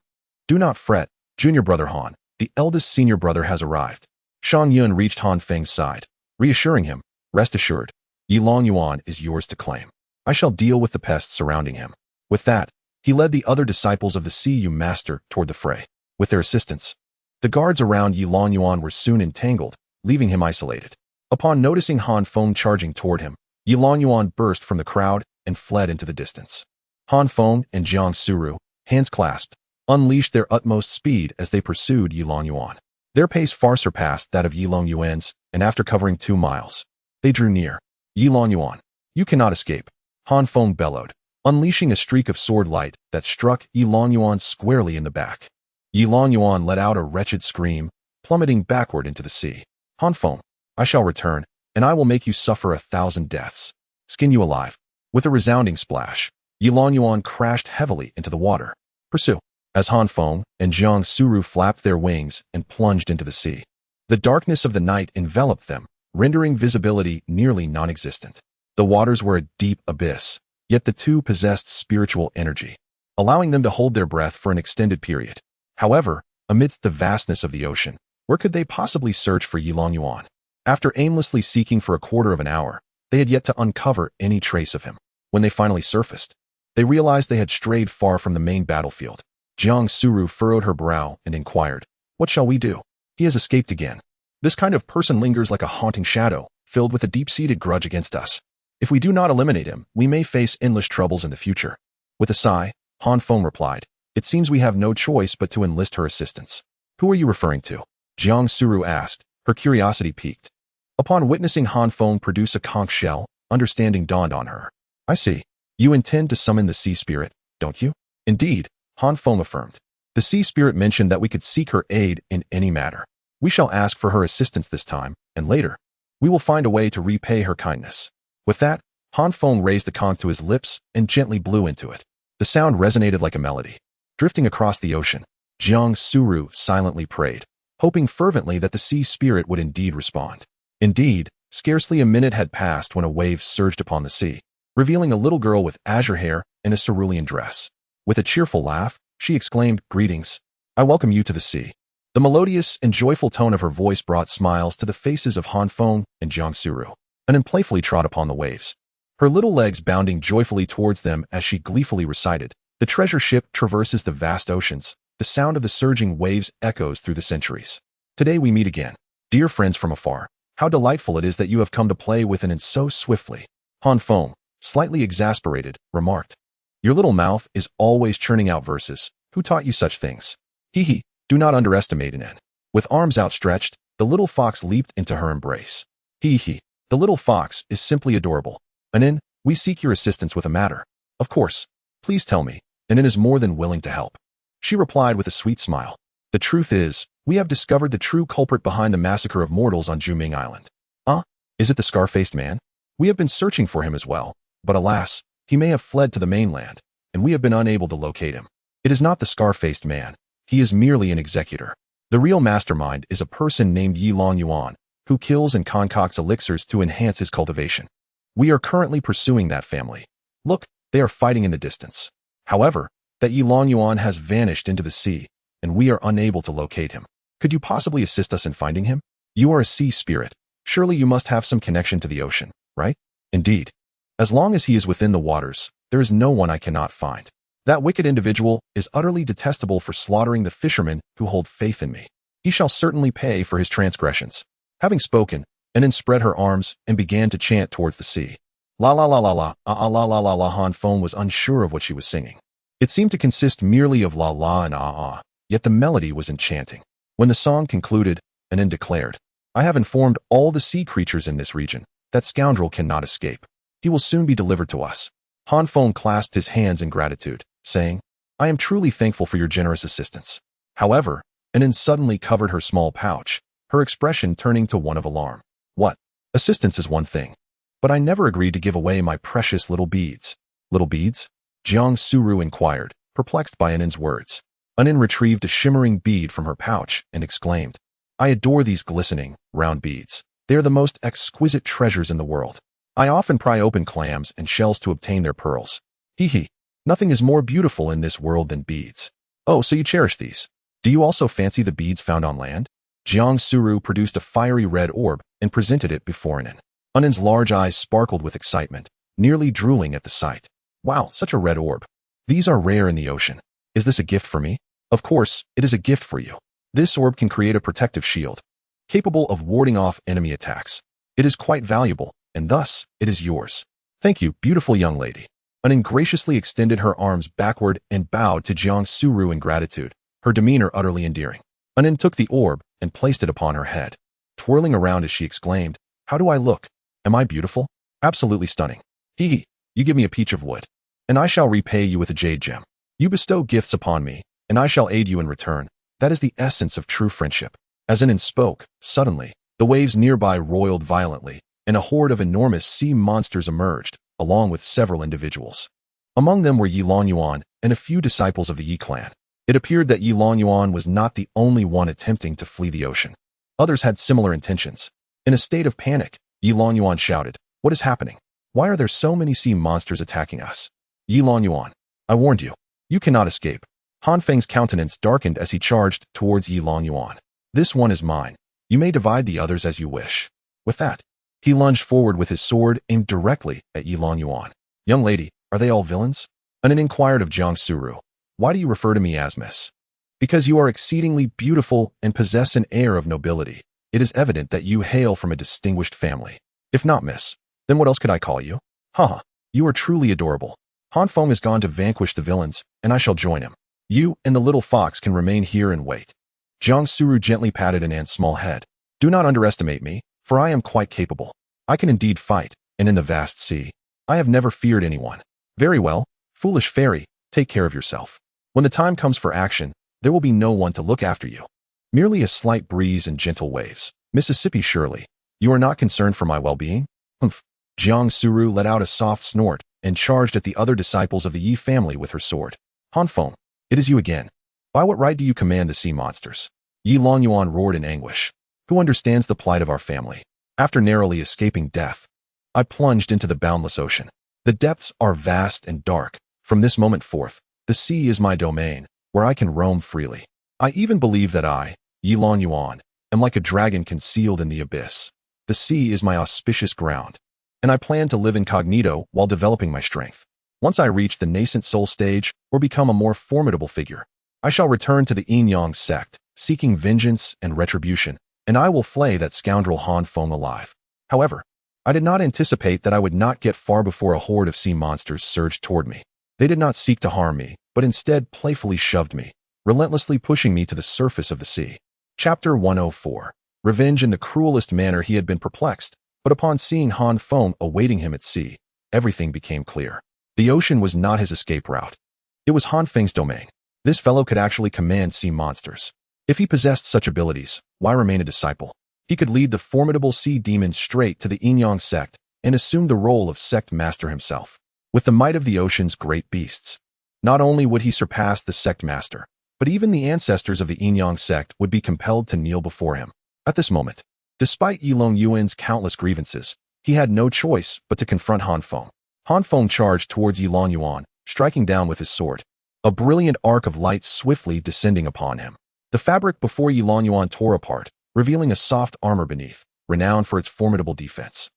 [SPEAKER 1] Do not fret, junior brother Han. The eldest senior brother has arrived. Shang Yun reached Han Feng's side, reassuring him, Rest assured, Yilong Yuan is yours to claim. I shall deal with the pests surrounding him. With that, he led the other disciples of the Siyu master toward the fray. With their assistance, the guards around Yilong Yuan were soon entangled, leaving him isolated. Upon noticing Han Feng charging toward him, Yilong Yuan burst from the crowd and fled into the distance. Han Feng and Jiang Suru, hands clasped, unleashed their utmost speed as they pursued Yilong Yuan. Their pace far surpassed that of Yilong Yuan's, and after covering 2 miles, they drew near. Yilong Yuan, you cannot escape, Han Feng bellowed, unleashing a streak of sword light that struck Yilong Yuan squarely in the back. Yilong Yuan let out a wretched scream, plummeting backward into the sea. Han Feng, I shall return, and I will make you suffer 1,000 deaths. Skin you alive. With a resounding splash, Yilong Yuan crashed heavily into the water. Pursue. as Han Feng and Jiang Suru flapped their wings and plunged into the sea. The darkness of the night enveloped them, rendering visibility nearly non-existent. The waters were a deep abyss, yet the two possessed spiritual energy, allowing them to hold their breath for an extended period. However, amidst the vastness of the ocean, where could they possibly search for Yilong Yuan? After aimlessly seeking for a quarter of an hour, they had yet to uncover any trace of him. When they finally surfaced, they realized they had strayed far from the main battlefield. Jiang Suru furrowed her brow and inquired, "What shall we do? He has escaped again. This kind of person lingers like a haunting shadow, filled with a deep-seated grudge against us. If we do not eliminate him, we may face endless troubles in the future." With a sigh, Han Feng replied, "It seems we have no choice but to enlist her assistance." "Who are you referring to?" Jiang Suru asked, her curiosity piqued. Upon witnessing Han Feng produce a conch shell, understanding dawned on her. "I see. You intend to summon the sea spirit, don't you?" "Indeed," Han Feng affirmed. "The sea spirit mentioned that we could seek her aid in any matter. We shall ask for her assistance this time, and later, we will find a way to repay her kindness." With that, Han Feng raised the conch to his lips and gently blew into it. The sound resonated like a melody. Drifting across the ocean, Jiang Suru silently prayed, hoping fervently that the sea spirit would indeed respond. Indeed, scarcely a minute had passed when a wave surged upon the sea, revealing a little girl with azure hair and a cerulean dress. With a cheerful laugh, she exclaimed, "Greetings. I welcome you to the sea." The melodious and joyful tone of her voice brought smiles to the faces of Han Feng and Jiang Suru, and then playfully trod upon the waves, her little legs bounding joyfully towards them as she gleefully recited, "The treasure ship traverses the vast oceans. The sound of the surging waves echoes through the centuries. Today we meet again. Dear friends from afar, how delightful it is that you have come to play with and so swiftly." Han Feng, slightly exasperated, remarked, "Your little mouth is always churning out verses. Who taught you such things?" "Hee. Do not underestimate an." With arms outstretched, the little fox leaped into her embrace. "Hee. The little fox is simply adorable. Anin, we seek your assistance with a matter." "Of course. Please tell me." Anin is more than willing to help. She replied with a sweet smile. "The truth is, we have discovered the true culprit behind the massacre of mortals on Juming Island." "Ah? Is it the scar-faced man?" "We have been searching for him as well, but alas, he may have fled to the mainland, and we have been unable to locate him. It is not the scar-faced man. He is merely an executor. The real mastermind is a person named Yilong Yuan, who kills and concocts elixirs to enhance his cultivation. We are currently pursuing that family. Look, they are fighting in the distance. However, that Yilong Yuan has vanished into the sea, and we are unable to locate him. Could you possibly assist us in finding him? You are a sea spirit. Surely you must have some connection to the ocean, right?" "Indeed. As long as he is within the waters, there is no one I cannot find. That wicked individual is utterly detestable for slaughtering the fishermen who hold faith in me. He shall certainly pay for his transgressions." Having spoken, Anin spread her arms and began to chant towards the sea. La la la la la, ah la la la la. Han Feng was unsure of what she was singing. It seemed to consist merely of la la and ah, yet the melody was enchanting. When the song concluded, Anin declared, "I have informed all the sea creatures in this region. That scoundrel cannot escape. He will soon be delivered to us." Han Feng clasped his hands in gratitude, saying, "I am truly thankful for your generous assistance." However, Anin suddenly covered her small pouch, her expression turning to one of alarm. "What? Assistance is one thing. But I never agreed to give away my precious little beads." "Little beads?" Jiang Suru inquired, perplexed by Anin's words. Anin retrieved a shimmering bead from her pouch and exclaimed, "I adore these glistening, round beads. They are the most exquisite treasures in the world. I often pry open clams and shells to obtain their pearls. Hee. Nothing is more beautiful in this world than beads." "Oh, so you cherish these. Do you also fancy the beads found on land?" Jiang Suru produced a fiery red orb and presented it before Anin. Anin's large eyes sparkled with excitement, nearly drooling at the sight. "Wow, such a red orb. These are rare in the ocean. Is this a gift for me?" "Of course, it is a gift for you. This orb can create a protective shield, capable of warding off enemy attacks. It is quite valuable, and thus, it is yours." "Thank you, beautiful young lady." Anin graciously extended her arms backward and bowed to Jiang Suru in gratitude, her demeanor utterly endearing. Anin took the orb and placed it upon her head. Twirling around as she exclaimed, "How do I look? Am I beautiful?" "Absolutely stunning. Hee. You give me a peach of wood, and I shall repay you with a jade gem. You bestow gifts upon me, and I shall aid you in return. That is the essence of true friendship." As Anin spoke, suddenly, the waves nearby roiled violently, and a horde of enormous sea monsters emerged, along with several individuals. Among them were Yilong Yuan and a few disciples of the Yi clan. It appeared that Yi Longyuan was not the only one attempting to flee the ocean. Others had similar intentions. In a state of panic, Yi Longyuan shouted, "What is happening? Why are there so many sea monsters attacking us?" "Yi Longyuan, I warned you. You cannot escape." Han Feng's countenance darkened as he charged towards Yi Longyuan. "This one is mine. You may divide the others as you wish." With that, he lunged forward with his sword aimed directly at Yi Longyuan. "Young lady, are they all villains?" An inquired of Jiang Suru. "Why do you refer to me as Miss?" "Because you are exceedingly beautiful and possess an air of nobility. It is evident that you hail from a distinguished family. If not Miss, then what else could I call you?" "Haha, you are truly adorable. Han Feng has gone to vanquish the villains, and I shall join him. You and the little fox can remain here and wait." Jiang Suru gently patted an ant's small head. "Do not underestimate me, for I am quite capable. I can indeed fight, and in the vast sea, I have never feared anyone." "Very well, foolish fairy, take care of yourself. When the time comes for action, there will be no one to look after you. Merely a slight breeze and gentle waves. Mississippi surely. You are not concerned for my well-being?" "Humph." Jiang Suru let out a soft snort and charged at the other disciples of the Yi family with her sword. "Han Feng, it is you again. By what right do you command the sea monsters?" Yi Longyuan roared in anguish. "Who understands the plight of our family? After narrowly escaping death, I plunged into the boundless ocean. The depths are vast and dark. From this moment forth, the sea is my domain, where I can roam freely. I even believe that I, Yi Longyuan, am like a dragon concealed in the abyss. The sea is my auspicious ground, and I plan to live incognito while developing my strength. Once I reach the nascent soul stage or become a more formidable figure, I shall return to the Yin-Yang sect, seeking vengeance and retribution, and I will flay that scoundrel Han Feng alive." However, I did not anticipate that I would not get far before a horde of sea monsters surged toward me. They did not seek to harm me, but instead playfully shoved me, relentlessly pushing me to the surface of the sea. Chapter 104. Revenge. In the cruelest manner he had been perplexed, but upon seeing Han Feng awaiting him at sea, everything became clear. The ocean was not his escape route. It was Han Feng's domain. This fellow could actually command sea monsters. If he possessed such abilities, why remain a disciple? He could lead the formidable sea demons straight to the Yin-Yang sect and assume the role of sect master himself. With the might of the ocean's great beasts, not only would he surpass the sect master, but even the ancestors of the Yin-Yang sect would be compelled to kneel before him. At this moment, despite Yi Longyuan's countless grievances, he had no choice but to confront Han Feng. Han Feng charged towards Yi Longyuan, striking down with his sword, a brilliant arc of light swiftly descending upon him. The fabric before Yi Longyuan tore apart, revealing a soft armor beneath, renowned for its formidable defense.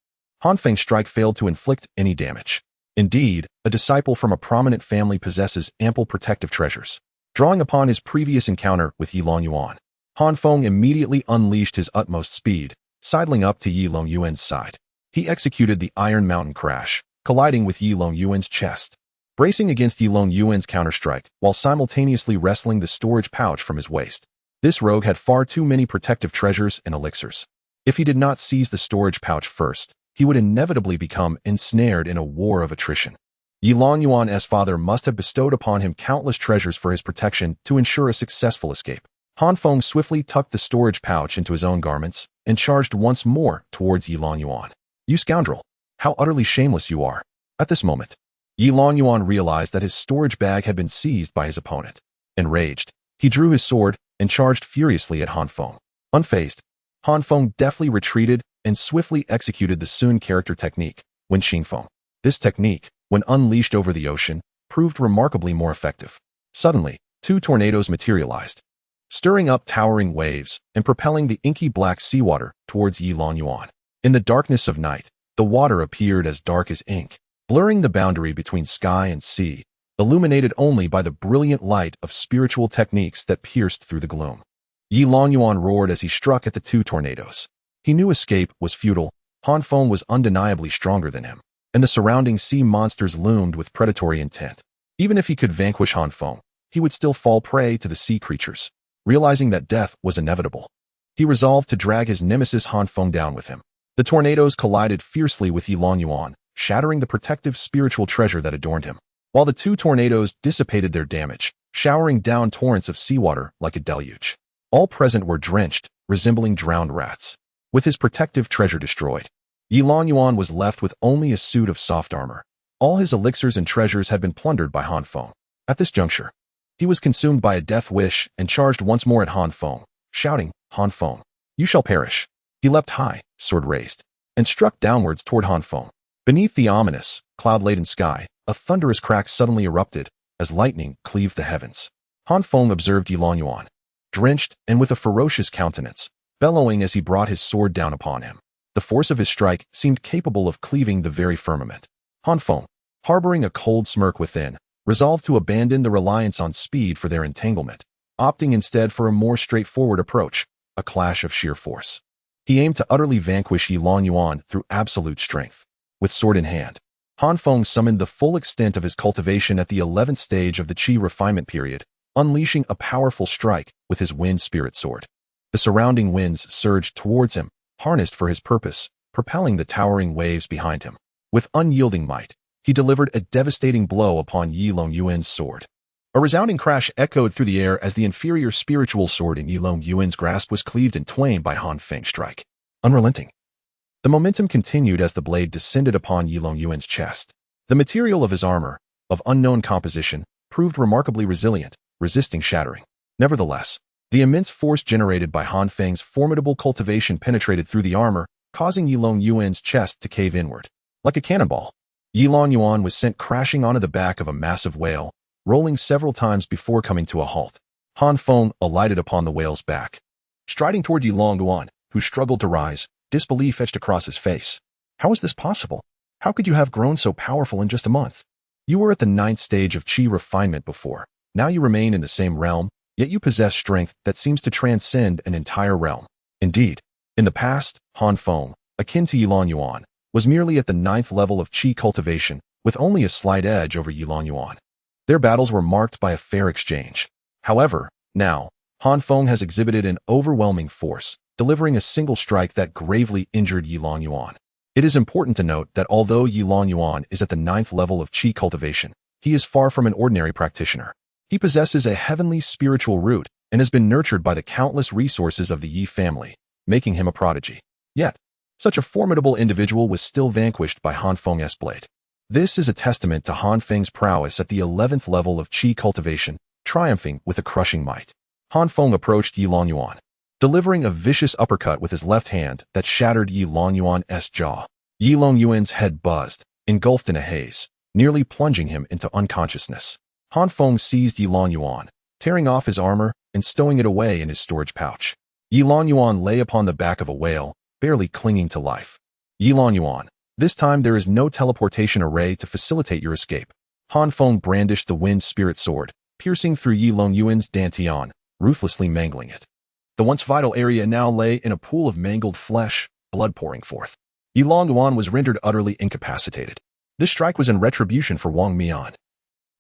[SPEAKER 1] Han Feng's strike failed to inflict any damage. Indeed, a disciple from a prominent family possesses ample protective treasures. Drawing upon his previous encounter with Yi Longyuan, Han Feng immediately unleashed his utmost speed, sidling up to Yi Longyuan's side. He executed the Iron Mountain Crash, colliding with Yi Longyuan's chest, bracing against Yi Longyuan's counterstrike while simultaneously wresting the storage pouch from his waist. This rogue had far too many protective treasures and elixirs. If he did not seize the storage pouch first, he would inevitably become ensnared in a war of attrition. Yi Longyuan's father must have bestowed upon him countless treasures for his protection to ensure a successful escape. Han Feng swiftly tucked the storage pouch into his own garments and charged once more towards Yi Longyuan. "You scoundrel! How utterly shameless you are!" At this moment, Yi Longyuan realized that his storage bag had been seized by his opponent. Enraged, he drew his sword and charged furiously at Han Feng. Unfazed, Han Feng deftly retreated and swiftly executed the Sun character technique, Wen Xingfeng. This technique, when unleashed over the ocean, proved remarkably more effective. Suddenly, two tornadoes materialized, stirring up towering waves and propelling the inky black seawater towards Yi Longyuan. In the darkness of night, the water appeared as dark as ink, blurring the boundary between sky and sea, illuminated only by the brilliant light of spiritual techniques that pierced through the gloom. Yi Longyuan roared as he struck at the two tornadoes. He knew escape was futile. Han Feng was undeniably stronger than him, and the surrounding sea monsters loomed with predatory intent. Even if he could vanquish Han Feng, he would still fall prey to the sea creatures. Realizing that death was inevitable, he resolved to drag his nemesis Han Feng down with him. The tornadoes collided fiercely with Yi Longyuan, shattering the protective spiritual treasure that adorned him, while the two tornadoes dissipated their damage, showering down torrents of seawater like a deluge. All present were drenched, resembling drowned rats. With his protective treasure destroyed, Yi Longyuan was left with only a suit of soft armor. All his elixirs and treasures had been plundered by Han Feng. At this juncture, He was consumed by a death wish and charged once more at Han Feng, shouting, "Han Feng, you shall perish." He leapt high, sword raised, and struck downwards toward Han Feng. Beneath the ominous, cloud-laden sky, a thunderous crack suddenly erupted as lightning cleaved the heavens. Han Feng observed Yilong Yuan, drenched and with a ferocious countenance, bellowing as he brought his sword down upon him. The force of his strike seemed capable of cleaving the very firmament. Han Feng, harboring a cold smirk within, resolved to abandon the reliance on speed for their entanglement, opting instead for a more straightforward approach, a clash of sheer force. He aimed to utterly vanquish Yilong Yuan through absolute strength. With sword in hand, Han Feng summoned the full extent of his cultivation at the 11th stage of the Qi refinement period, unleashing a powerful strike with his wind spirit sword. The surrounding winds surged towards him, harnessed for his purpose, propelling the towering waves behind him. With unyielding might, he delivered a devastating blow upon Yilong Yuan's sword. A resounding crash echoed through the air as the inferior spiritual sword in Yilong Yuan's grasp was cleaved in twain by Han Feng's strike. Unrelenting, the momentum continued as the blade descended upon Yilong Yuan's chest. The material of his armor, of unknown composition, proved remarkably resilient, resisting shattering. Nevertheless, the immense force generated by Han Feng's formidable cultivation penetrated through the armor, causing Yilong Yuan's chest to cave inward. Like a cannonball, Yilong Yuan was sent crashing onto the back of a massive whale, rolling several times before coming to a halt. Han Feng alighted upon the whale's back. Striding toward Yilong Yuan, who struggled to rise, disbelief etched across his face. How is this possible? How could you have grown so powerful in just a month? You were at the 9th stage of Qi refinement before. Now you remain in the same realm, yet you possess strength that seems to transcend an entire realm. Indeed, in the past, Han Feng, akin to Yilong Yuan, was merely at the 9th level of Qi cultivation, with only a slight edge over Yilong Yuan. Their battles were marked by a fair exchange. However, now, Han Feng has exhibited an overwhelming force, delivering a single strike that gravely injured Yilong Yuan. It is important to note that although Yilong Yuan is at the 9th level of Qi cultivation, he is far from an ordinary practitioner. He possesses a heavenly spiritual root and has been nurtured by the countless resources of the Yi family, making him a prodigy. Yet, such a formidable individual was still vanquished by Han Feng's blade. This is a testament to Han Feng's prowess at the 11th level of Qi cultivation, triumphing with a crushing might. Han Feng approached Yilong Yuan, delivering a vicious uppercut with his left hand that shattered Yilong Yuan's jaw. Yilong Yuan's head buzzed, engulfed in a haze, nearly plunging him into unconsciousness. Han Feng seized Yilong Yuan, tearing off his armor and stowing it away in his storage pouch. Yilong Yuan lay upon the back of a whale, barely clinging to life. Yilong Yuan, this time there is no teleportation array to facilitate your escape. Han Feng brandished the wind spirit sword, piercing through Yilong Yuan's dantian, ruthlessly mangling it. The once vital area now lay in a pool of mangled flesh, blood pouring forth. Yilong Yuan was rendered utterly incapacitated. This strike was in retribution for Wang Mian.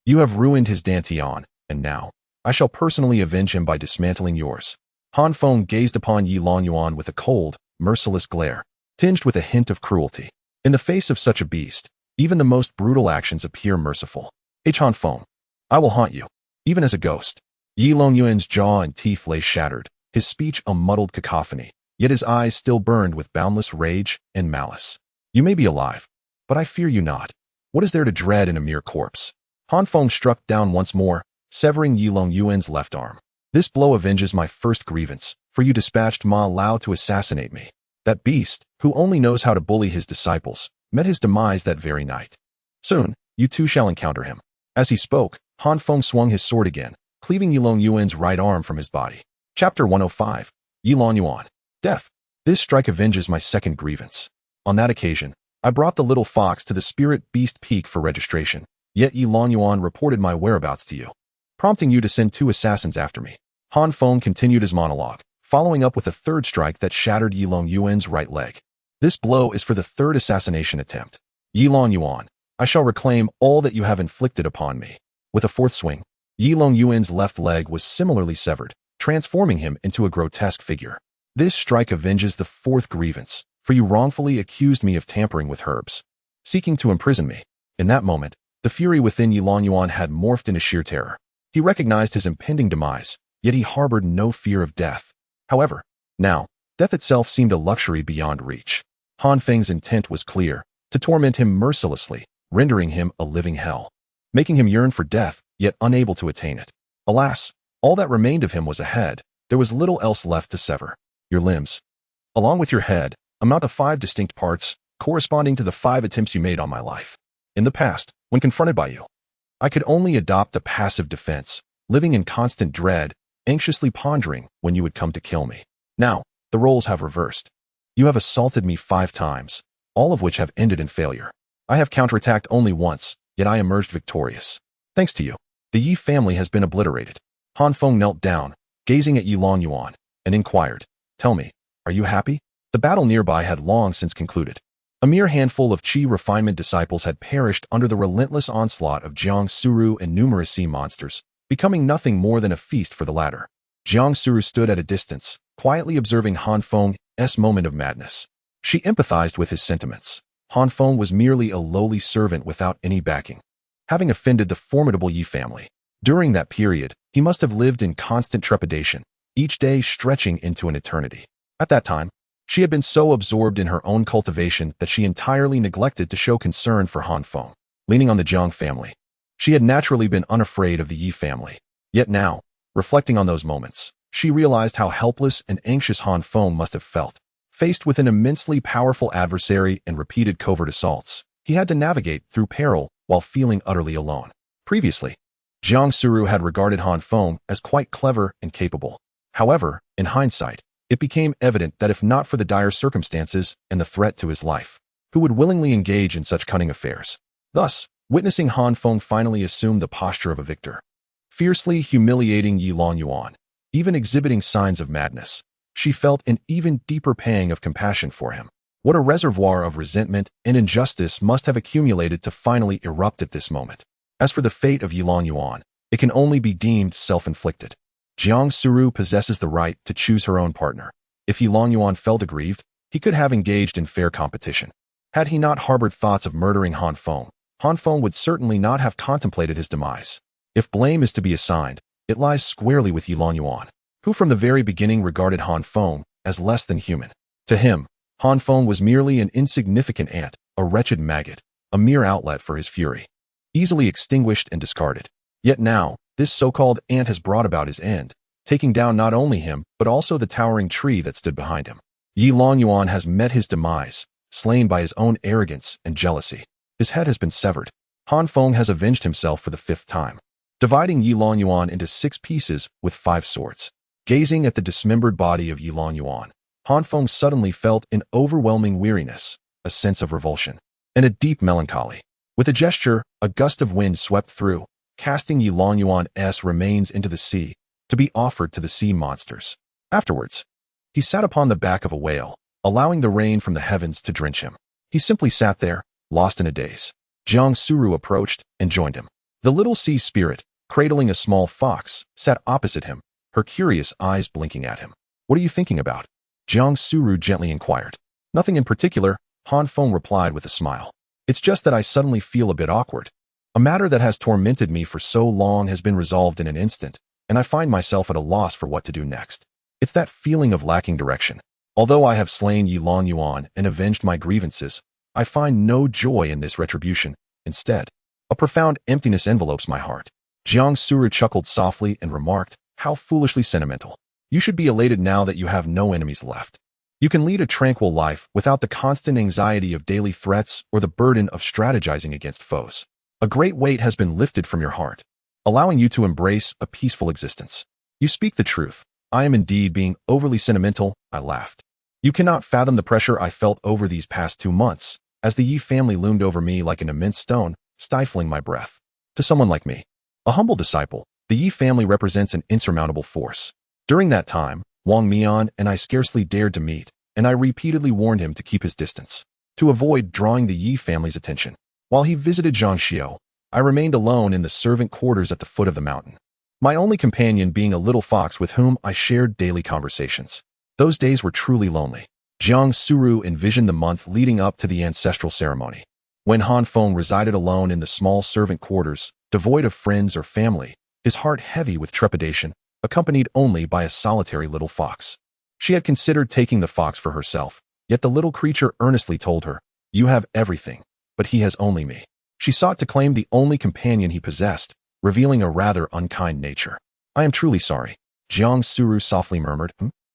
[SPEAKER 1] You have ruined his dantian, and now, I shall personally avenge him by dismantling yours. Han Feng gazed upon Yilong Yuan with a cold, merciless glare, tinged with a hint of cruelty. In the face of such a beast, even the most brutal actions appear merciful. Han Feng, I will haunt you, even as a ghost. Yilong Yuan's jaw and teeth lay shattered, his speech a muddled cacophony, yet his eyes still burned with boundless rage and malice. You may be alive, but I fear you not. What is there to dread in a mere corpse? Han Feng struck down once more, severing Yilong Yuan's left arm. This blow avenges my first grievance, for you dispatched Ma Lao to assassinate me. That beast, who only knows how to bully his disciples, met his demise that very night. Soon, you too shall encounter him. As he spoke, Han Feng swung his sword again, cleaving Yilong Yuan's right arm from his body. Chapter 105. Yilong Yuan. Death. This strike avenges my second grievance. On that occasion, I brought the little fox to the Spirit Beast Peak for registration, yet Yilong Yuan reported my whereabouts to you, prompting you to send 2 assassins after me. Han Feng continued his monologue, following up with a third strike that shattered Yilong Yuan's right leg. This blow is for the 3rd assassination attempt. Yilong Yuan, I shall reclaim all that you have inflicted upon me. With a 4th swing, Yilong Yuan's left leg was similarly severed, transforming him into a grotesque figure. This strike avenges the 4th grievance, for you wrongfully accused me of tampering with herbs, seeking to imprison me. In that moment, the fury within Yilong Yuan had morphed into sheer terror. He recognized his impending demise, yet he harbored no fear of death. However, now, death itself seemed a luxury beyond reach. Han Feng's intent was clear, to torment him mercilessly, rendering him a living hell, making him yearn for death, yet unable to attain it. Alas, all that remained of him was a head. There was little else left to sever. Your limbs, along with your head, amount to 5 distinct parts, corresponding to the 5 attempts you made on my life. In the past, when confronted by you, I could only adopt a passive defense, living in constant dread, anxiously pondering when you would come to kill me. Now, the roles have reversed. You have assaulted me 5 times, all of which have ended in failure. I have counterattacked only once, yet I emerged victorious. Thanks to you, the Yi family has been obliterated. Han Feng knelt down, gazing at Yi Longyuan, and inquired, "Tell me, are you happy?" The battle nearby had long since concluded. A mere handful of Qi refinement disciples had perished under the relentless onslaught of Jiang Suru and numerous sea monsters, becoming nothing more than a feast for the latter. Jiang Suru stood at a distance, quietly observing Han Feng's moment of madness. She empathized with his sentiments. Han Feng was merely a lowly servant without any backing, having offended the formidable Yi family. During that period, he must have lived in constant trepidation, each day stretching into an eternity. At that time, she had been so absorbed in her own cultivation that she entirely neglected to show concern for Han Feng. Leaning on the Jiang family, she had naturally been unafraid of the Yi family. Yet now, reflecting on those moments, she realized how helpless and anxious Han Feng must have felt. Faced with an immensely powerful adversary and repeated covert assaults, he had to navigate through peril while feeling utterly alone. Previously, Jiang Suru had regarded Han Feng as quite clever and capable. However, in hindsight, it became evident that if not for the dire circumstances and the threat to his life, who would willingly engage in such cunning affairs? Thus, witnessing Han Feng finally assume the posture of a victor, fiercely humiliating Yi Longyuan, even exhibiting signs of madness, she felt an even deeper pang of compassion for him. What a reservoir of resentment and injustice must have accumulated to finally erupt at this moment. As for the fate of Yi Longyuan, it can only be deemed self-inflicted. Jiang Suru possesses the right to choose her own partner. If Yi Longyuan felt aggrieved, he could have engaged in fair competition. Had he not harbored thoughts of murdering Han Feng would certainly not have contemplated his demise. If blame is to be assigned, it lies squarely with Yi Longyuan, who from the very beginning regarded Han Feng as less than human. To him, Han Feng was merely an insignificant ant, a wretched maggot, a mere outlet for his fury, easily extinguished and discarded. Yet now, this so-called ant has brought about his end, taking down not only him, but also the towering tree that stood behind him. Yi Longyuan has met his demise, slain by his own arrogance and jealousy. His head has been severed. Han Feng has avenged himself for the 5th time, dividing Yi Longyuan into 6 pieces with 5 swords. Gazing at the dismembered body of Yi Longyuan, Han Feng suddenly felt an overwhelming weariness, a sense of revulsion, and a deep melancholy. With a gesture, a gust of wind swept through, casting Yi Longyuan's remains into the sea, to be offered to the sea monsters. Afterwards, he sat upon the back of a whale, allowing the rain from the heavens to drench him. He simply sat there, lost in a daze. Jiang Suru approached and joined him. The little sea spirit, cradling a small fox, sat opposite him, her curious eyes blinking at him. "What are you thinking about?" Jiang Suru gently inquired. "Nothing in particular," Han Feng replied with a smile. "It's just that I suddenly feel a bit awkward. A matter that has tormented me for so long has been resolved in an instant, and I find myself at a loss for what to do next. It's that feeling of lacking direction. Although I have slain Yi Longyuan and avenged my grievances, I find no joy in this retribution. Instead, a profound emptiness envelopes my heart." Jiang Suru chuckled softly and remarked, "How foolishly sentimental. You should be elated now that you have no enemies left. You can lead a tranquil life without the constant anxiety of daily threats or the burden of strategizing against foes. A great weight has been lifted from your heart, allowing you to embrace a peaceful existence. You speak the truth. I am indeed being overly sentimental," I laughed. "You cannot fathom the pressure I felt over these past 2 months, as the Yi family loomed over me like an immense stone, stifling my breath. To someone like me, a humble disciple, the Yi family represents an insurmountable force. During that time, Wang Mian and I scarcely dared to meet, and I repeatedly warned him to keep his distance, to avoid drawing the Yi family's attention. While he visited Zhangxiu, I remained alone in the servant quarters at the foot of the mountain, my only companion being a little fox with whom I shared daily conversations. Those days were truly lonely." Jiang Suru envisioned the month leading up to the ancestral ceremony, when Han Feng resided alone in the small servant quarters, devoid of friends or family, his heart heavy with trepidation, accompanied only by a solitary little fox. She had considered taking the fox for herself, yet the little creature earnestly told her, "You have everything, but he has only me." She sought to claim the only companion he possessed, revealing a rather unkind nature. I am truly sorry. Jiang Suru softly murmured.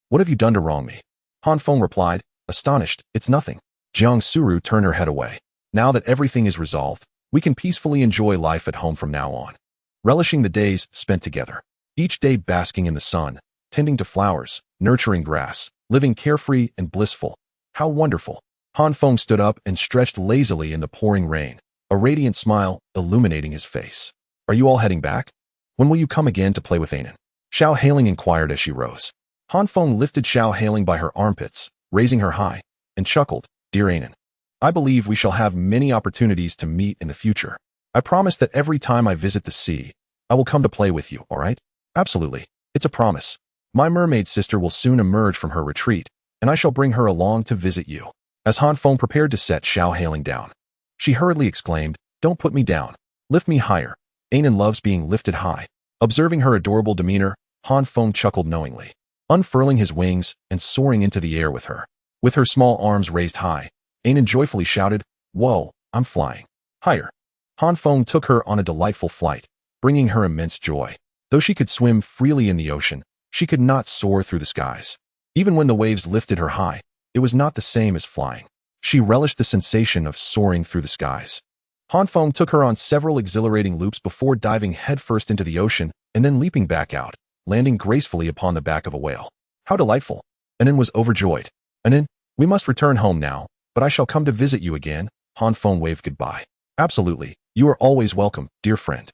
[SPEAKER 1] What have you done to wrong me? Han Feng replied, astonished. It's nothing. Jiang Suru turned her head away. Now that everything is resolved, we can peacefully enjoy life at home from now on. Relishing the days spent together. Each day basking in the sun, tending to flowers, nurturing grass, living carefree and blissful. How wonderful. Han Feng stood up and stretched lazily in the pouring rain, a radiant smile illuminating his face. Are you all heading back? When will you come again to play with Anan? Xiao Hailing inquired as she rose. Han Feng lifted Xiao Hailing by her armpits, raising her high, and chuckled, Dear Anan, I believe we shall have many opportunities to meet in the future. I promise that every time I visit the sea, I will come to play with you, all right? Absolutely. It's a promise. My mermaid sister will soon emerge from her retreat, and I shall bring her along to visit you. As Han Feng prepared to set Xiao Hailing down, she hurriedly exclaimed, Don't put me down. Lift me higher. Anan loves being lifted high. Observing her adorable demeanor, Han Feng chuckled knowingly, unfurling his wings and soaring into the air with her. With her small arms raised high, Anan joyfully shouted, Whoa, I'm flying. Higher. Han Feng took her on a delightful flight, bringing her immense joy. Though she could swim freely in the ocean, she could not soar through the skies. Even when the waves lifted her high, it was not the same as flying. She relished the sensation of soaring through the skies. Han Feng took her on several exhilarating loops before diving headfirst into the ocean and then leaping back out, landing gracefully upon the back of a whale. How delightful! Anan was overjoyed. Anan, we must return home now, but I shall come to visit you again. Han Feng waved goodbye. Absolutely, you are always welcome, dear friend.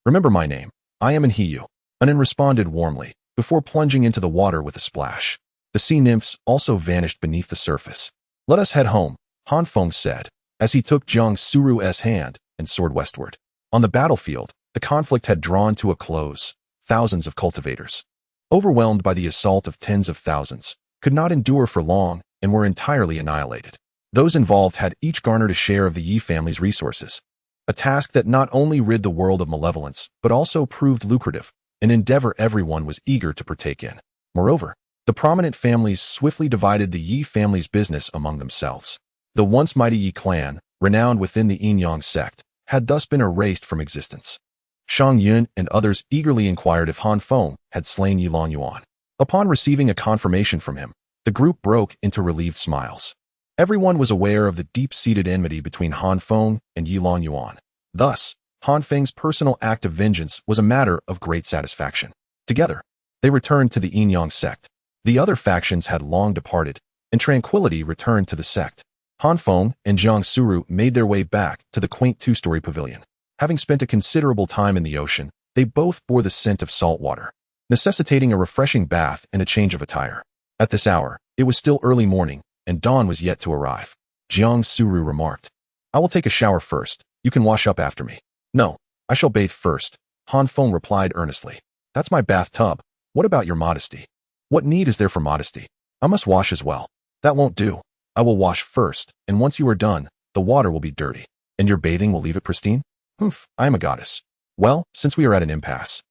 [SPEAKER 1] Remember my name. I am Anhiyu. Anan responded warmly, before plunging into the water with a splash. The sea nymphs also vanished beneath the surface. Let us head home, Han Feng said, as he took Jiang Suru's hand and soared westward. On the battlefield, the conflict had drawn to a close. Thousands of cultivators, overwhelmed by the assault of tens of thousands, could not endure for long and were entirely annihilated. Those involved had each garnered a share of the Yi family's resources, a task that not only rid the world of malevolence, but also proved lucrative, an endeavor everyone was eager to partake in. Moreover, the prominent families swiftly divided the Yi family's business among themselves. The once mighty Yi clan, renowned within the Yin-Yang sect, had thus been erased from existence. Shang Yun and others eagerly inquired if Han Feng had slain Yi Long Yuan. Upon receiving a confirmation from him, the group broke into relieved smiles. Everyone was aware of the deep-seated enmity between Han Feng and Yi Long Yuan. Thus, Han Feng's personal act of vengeance was a matter of great satisfaction. Together, they returned to the Yin-Yang sect. The other factions had long departed, and tranquility returned to the sect. Han Feng and Jiang Suru made their way back to the quaint two-story pavilion. Having spent a considerable time in the ocean, they both bore the scent of salt water, necessitating a refreshing bath and a change of attire. At this hour, it was still early morning, and dawn was yet to arrive. Jiang Suru remarked, I will take a shower first. You can wash up after me. No, I shall bathe first, Han Feng replied earnestly. That's my bathtub. What about your modesty? What need is there for modesty? I must wash as well. That won't do. I will wash first, and once you are done, the water will be dirty. And your bathing will leave it pristine? Humph, I am a goddess. Well, since we are at an impasse,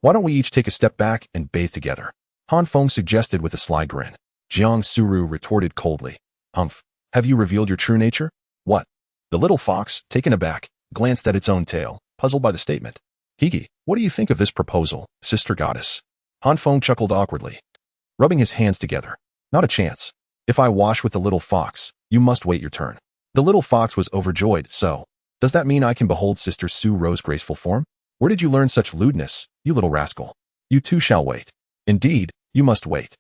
[SPEAKER 1] why don't we each take a step back and bathe together? Han Feng suggested with a sly grin. Jiang Suru retorted coldly. Humph, have you revealed your true nature? What? The little fox, taken aback, glanced at its own tail, puzzled by the statement. Higi, what do you think of this proposal, sister goddess? Han Feng chuckled awkwardly, rubbing his hands together. Not a chance. If I wash with the little fox, you must wait your turn. The little fox was overjoyed, so, does that mean I can behold Sister Su Ro's graceful form? Where did you learn such lewdness, you little rascal? You too shall wait. Indeed, you must wait.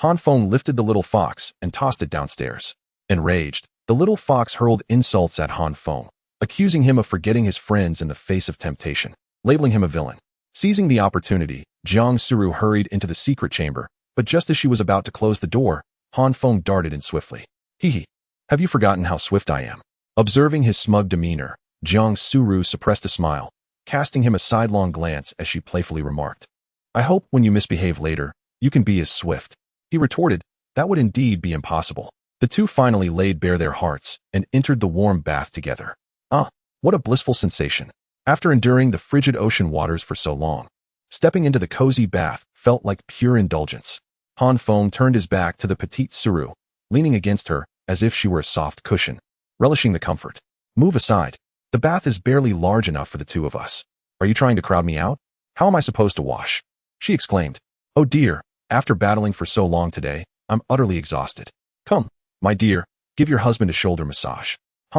[SPEAKER 1] Han Feng lifted the little fox and tossed it downstairs. Enraged, the little fox hurled insults at Han Feng, accusing him of forgetting his friends in the face of temptation, labeling him a villain. Seizing the opportunity, Jiang Suru hurried into the secret chamber, but just as she was about to close the door, Han Feng darted in swiftly. Hee, have you forgotten how swift I am? Observing his smug demeanor, Jiang Suru suppressed a smile, casting him a sidelong glance as she playfully remarked. I hope when you misbehave later, you can be as swift. He retorted, that would indeed be impossible. The two finally laid bare their hearts and entered the warm bath together. Ah, what a blissful sensation. After enduring the frigid ocean waters for so long, stepping into the cozy bath felt like pure indulgence. Han Feng turned his back to the petite Suru, leaning against her as if she were a soft cushion, relishing the comfort. Move aside. The bath is barely large enough for the two of us. Are you trying to crowd me out? How am I supposed to wash? She exclaimed. Oh dear, after battling for so long today, I'm utterly exhausted. Come, my dear, give your husband a shoulder massage.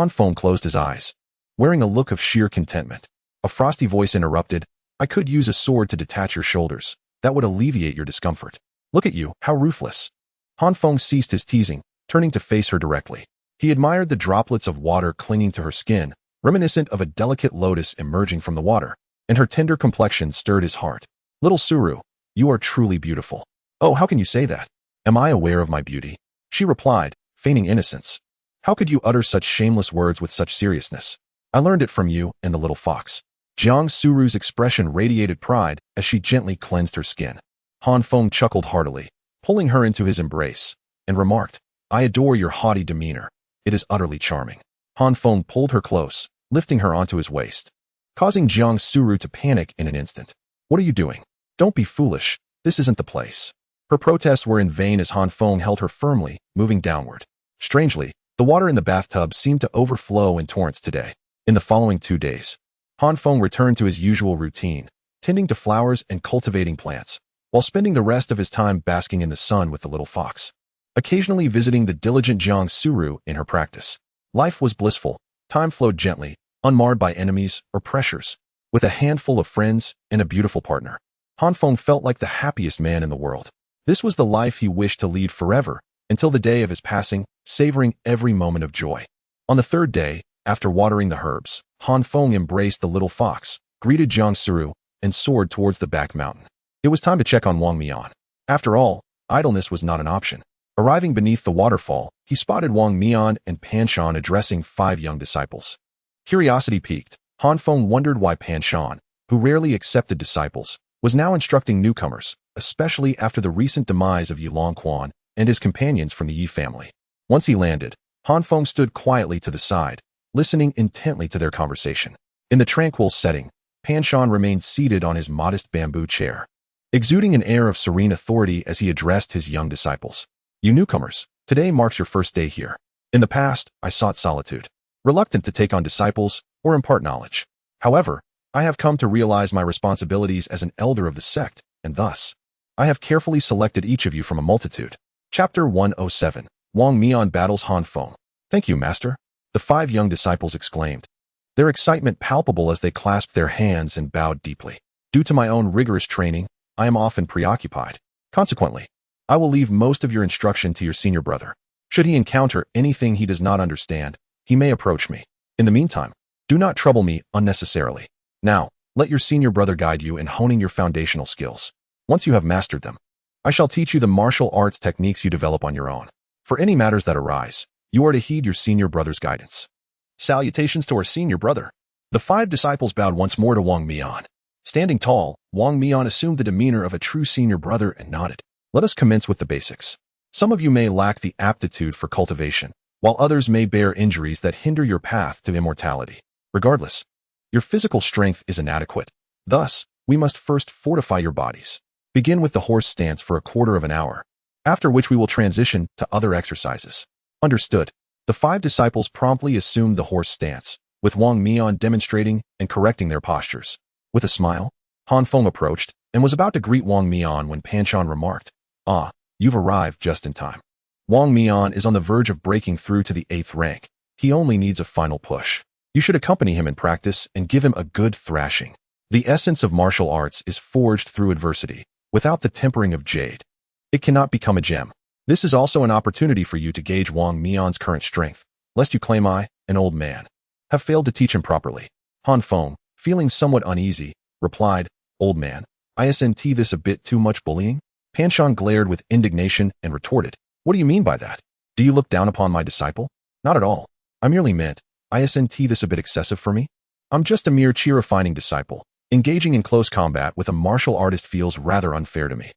[SPEAKER 1] Feng closed his eyes, wearing a look of sheer contentment. A frosty voice interrupted. I could use a sword to detach your shoulders. That would alleviate your discomfort. Look at you, how ruthless. Feng ceased his teasing, turning to face her directly. He admired the droplets of water clinging to her skin, reminiscent of a delicate lotus emerging from the water, and her tender complexion stirred his heart. Little Suru, you are truly beautiful. Oh, how can you say that? Am I aware of my beauty? She replied, feigning innocence. How could you utter such shameless words with such seriousness? I learned it from you and the little fox. Jiang Suru's expression radiated pride as she gently cleansed her skin. Feng chuckled heartily, pulling her into his embrace, and remarked, I adore your haughty demeanor. It is utterly charming. Feng pulled her close, lifting her onto his waist, causing Jiang Suru to panic in an instant. What are you doing? Don't be foolish. This isn't the place. Her protests were in vain as Feng held her firmly, moving downward. Strangely, the water in the bathtub seemed to overflow in torrents today. In the following 2 days, Feng returned to his usual routine, tending to flowers and cultivating plants, while spending the rest of his time basking in the sun with the little fox, occasionally visiting the diligent Jiang Suru in her practice. Life was blissful. Time flowed gently, unmarred by enemies or pressures. With a handful of friends and a beautiful partner, Feng felt like the happiest man in the world. This was the life he wished to lead forever, until the day of his passing, savoring every moment of joy. On the 3rd day, after watering the herbs, Feng embraced the little fox, greeted Jiang Suru, and soared towards the back mountain. It was time to check on Wang Mian. After all, idleness was not an option. Arriving beneath the waterfall, he spotted Wang Mian and Pan Shan addressing 5 young disciples. Curiosity piqued, Feng wondered why Pan Shan, who rarely accepted disciples, was now instructing newcomers, especially after the recent demise of Yulong Quan and his companions from the Yi family. Once he landed, Feng stood quietly to the side, listening intently to their conversation. In the tranquil setting, Pan Shan remained seated on his modest bamboo chair, exuding an air of serene authority as he addressed his young disciples. You newcomers, today marks your first day here. In the past, I sought solitude, reluctant to take on disciples or impart knowledge. However, I have come to realize my responsibilities as an elder of the sect, and thus, I have carefully selected each of you from a multitude. Chapter 107. Wang Mian battles Feng. Thank you, Master, the 5 young disciples exclaimed, their excitement palpable as they clasped their hands and bowed deeply. Due to my own rigorous training, I am often preoccupied. Consequently, I will leave most of your instruction to your senior brother. Should he encounter anything he does not understand, he may approach me. In the meantime, do not trouble me unnecessarily. Now, let your senior brother guide you in honing your foundational skills. Once you have mastered them, I shall teach you the martial arts techniques you develop on your own. For any matters that arise, you are to heed your senior brother's guidance. Salutations to our senior brother. The 5 disciples bowed once more to Wang Mian. Standing tall, Wang Mian assumed the demeanor of a true senior brother and nodded. Let us commence with the basics. Some of you may lack the aptitude for cultivation, while others may bear injuries that hinder your path to immortality. Regardless, your physical strength is inadequate. Thus, we must first fortify your bodies. Begin with the horse stance for a quarter of an hour, after which we will transition to other exercises. Understood. The 5 disciples promptly assumed the horse stance, with Wang Mian demonstrating and correcting their postures. With a smile, Feng approached and was about to greet Wang Mian when Pan Shan remarked, Ah, you've arrived just in time. Wang Mian is on the verge of breaking through to the 8th rank. He only needs a final push. You should accompany him in practice and give him a good thrashing. The essence of martial arts is forged through adversity, without the tempering of jade. It cannot become a gem. This is also an opportunity for you to gauge Wang Mian's current strength, lest you claim I, an old man, have failed to teach him properly. Feng, feeling somewhat uneasy, replied, Old man, isn't this a bit too much bullying? Pan Shan glared with indignation and retorted, What do you mean by that? Do you look down upon my disciple? Not at all. I merely meant, isn't this a bit excessive for me? I'm just a mere chi-refining disciple. Engaging in close combat with a martial artist feels rather unfair to me.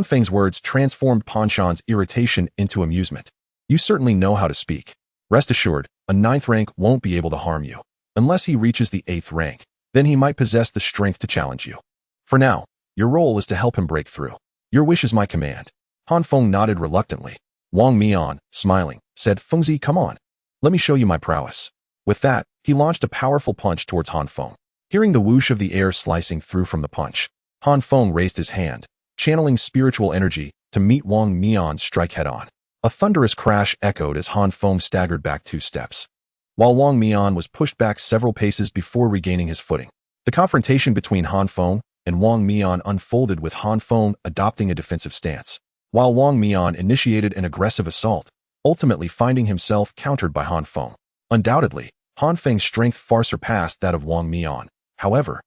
[SPEAKER 1] Feng's words transformed Pan Shan's irritation into amusement. You certainly know how to speak. Rest assured, a 9th rank won't be able to harm you. Unless he reaches the 8th rank, then he might possess the strength to challenge you. For now, your role is to help him break through. Your wish is my command. Feng nodded reluctantly. Wang Mian, smiling, said, Fengzi, come on. Let me show you my prowess. With that, he launched a powerful punch towards Feng. Hearing the whoosh of the air slicing through from the punch, Han Feng raised his hand, channeling spiritual energy to meet Wang Mian's strike head-on. A thunderous crash echoed as Han Feng staggered back 2 steps, while Wang Mian was pushed back several paces before regaining his footing. The confrontation between Han Feng and Wang Mian unfolded with Han Feng adopting a defensive stance, while Wang Mian initiated an aggressive assault, ultimately finding himself countered by Han Feng. Undoubtedly, Han Feng's strength far surpassed that of Wang Mian. However,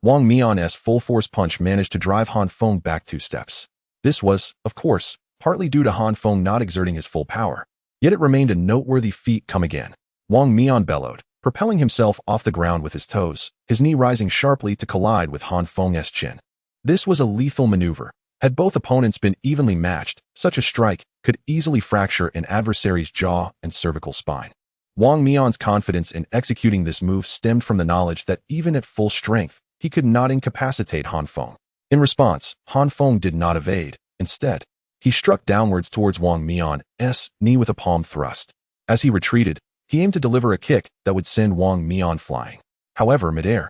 [SPEAKER 1] Wang Mian's full-force punch managed to drive Han Feng back 2 steps. This was, of course, partly due to Han Feng not exerting his full power. Yet it remained a noteworthy feat. Come again. Wang Mian bellowed, propelling himself off the ground with his toes, his knee rising sharply to collide with Han Feng's chin. This was a lethal maneuver. Had both opponents been evenly matched, such a strike could easily fracture an adversary's jaw and cervical spine. Wang Mian's confidence in executing this move stemmed from the knowledge that even at full strength, he could not incapacitate Han Feng. In response, Han Feng did not evade. Instead, he struck downwards towards Wang Mian's knee with a palm thrust. As he retreated, he aimed to deliver a kick that would send Wang Mian flying. However, midair,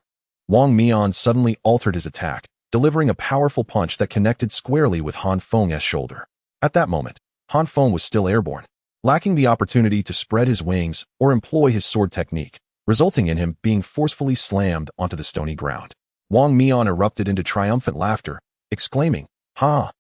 [SPEAKER 1] Wang Mian suddenly altered his attack, delivering a powerful punch that connected squarely with Han Feng's shoulder. At that moment, Han Feng was still airborne, lacking the opportunity to spread his wings or employ his sword technique, resulting in him being forcefully slammed onto the stony ground. Wang Mian erupted into triumphant laughter, exclaiming, "Ha!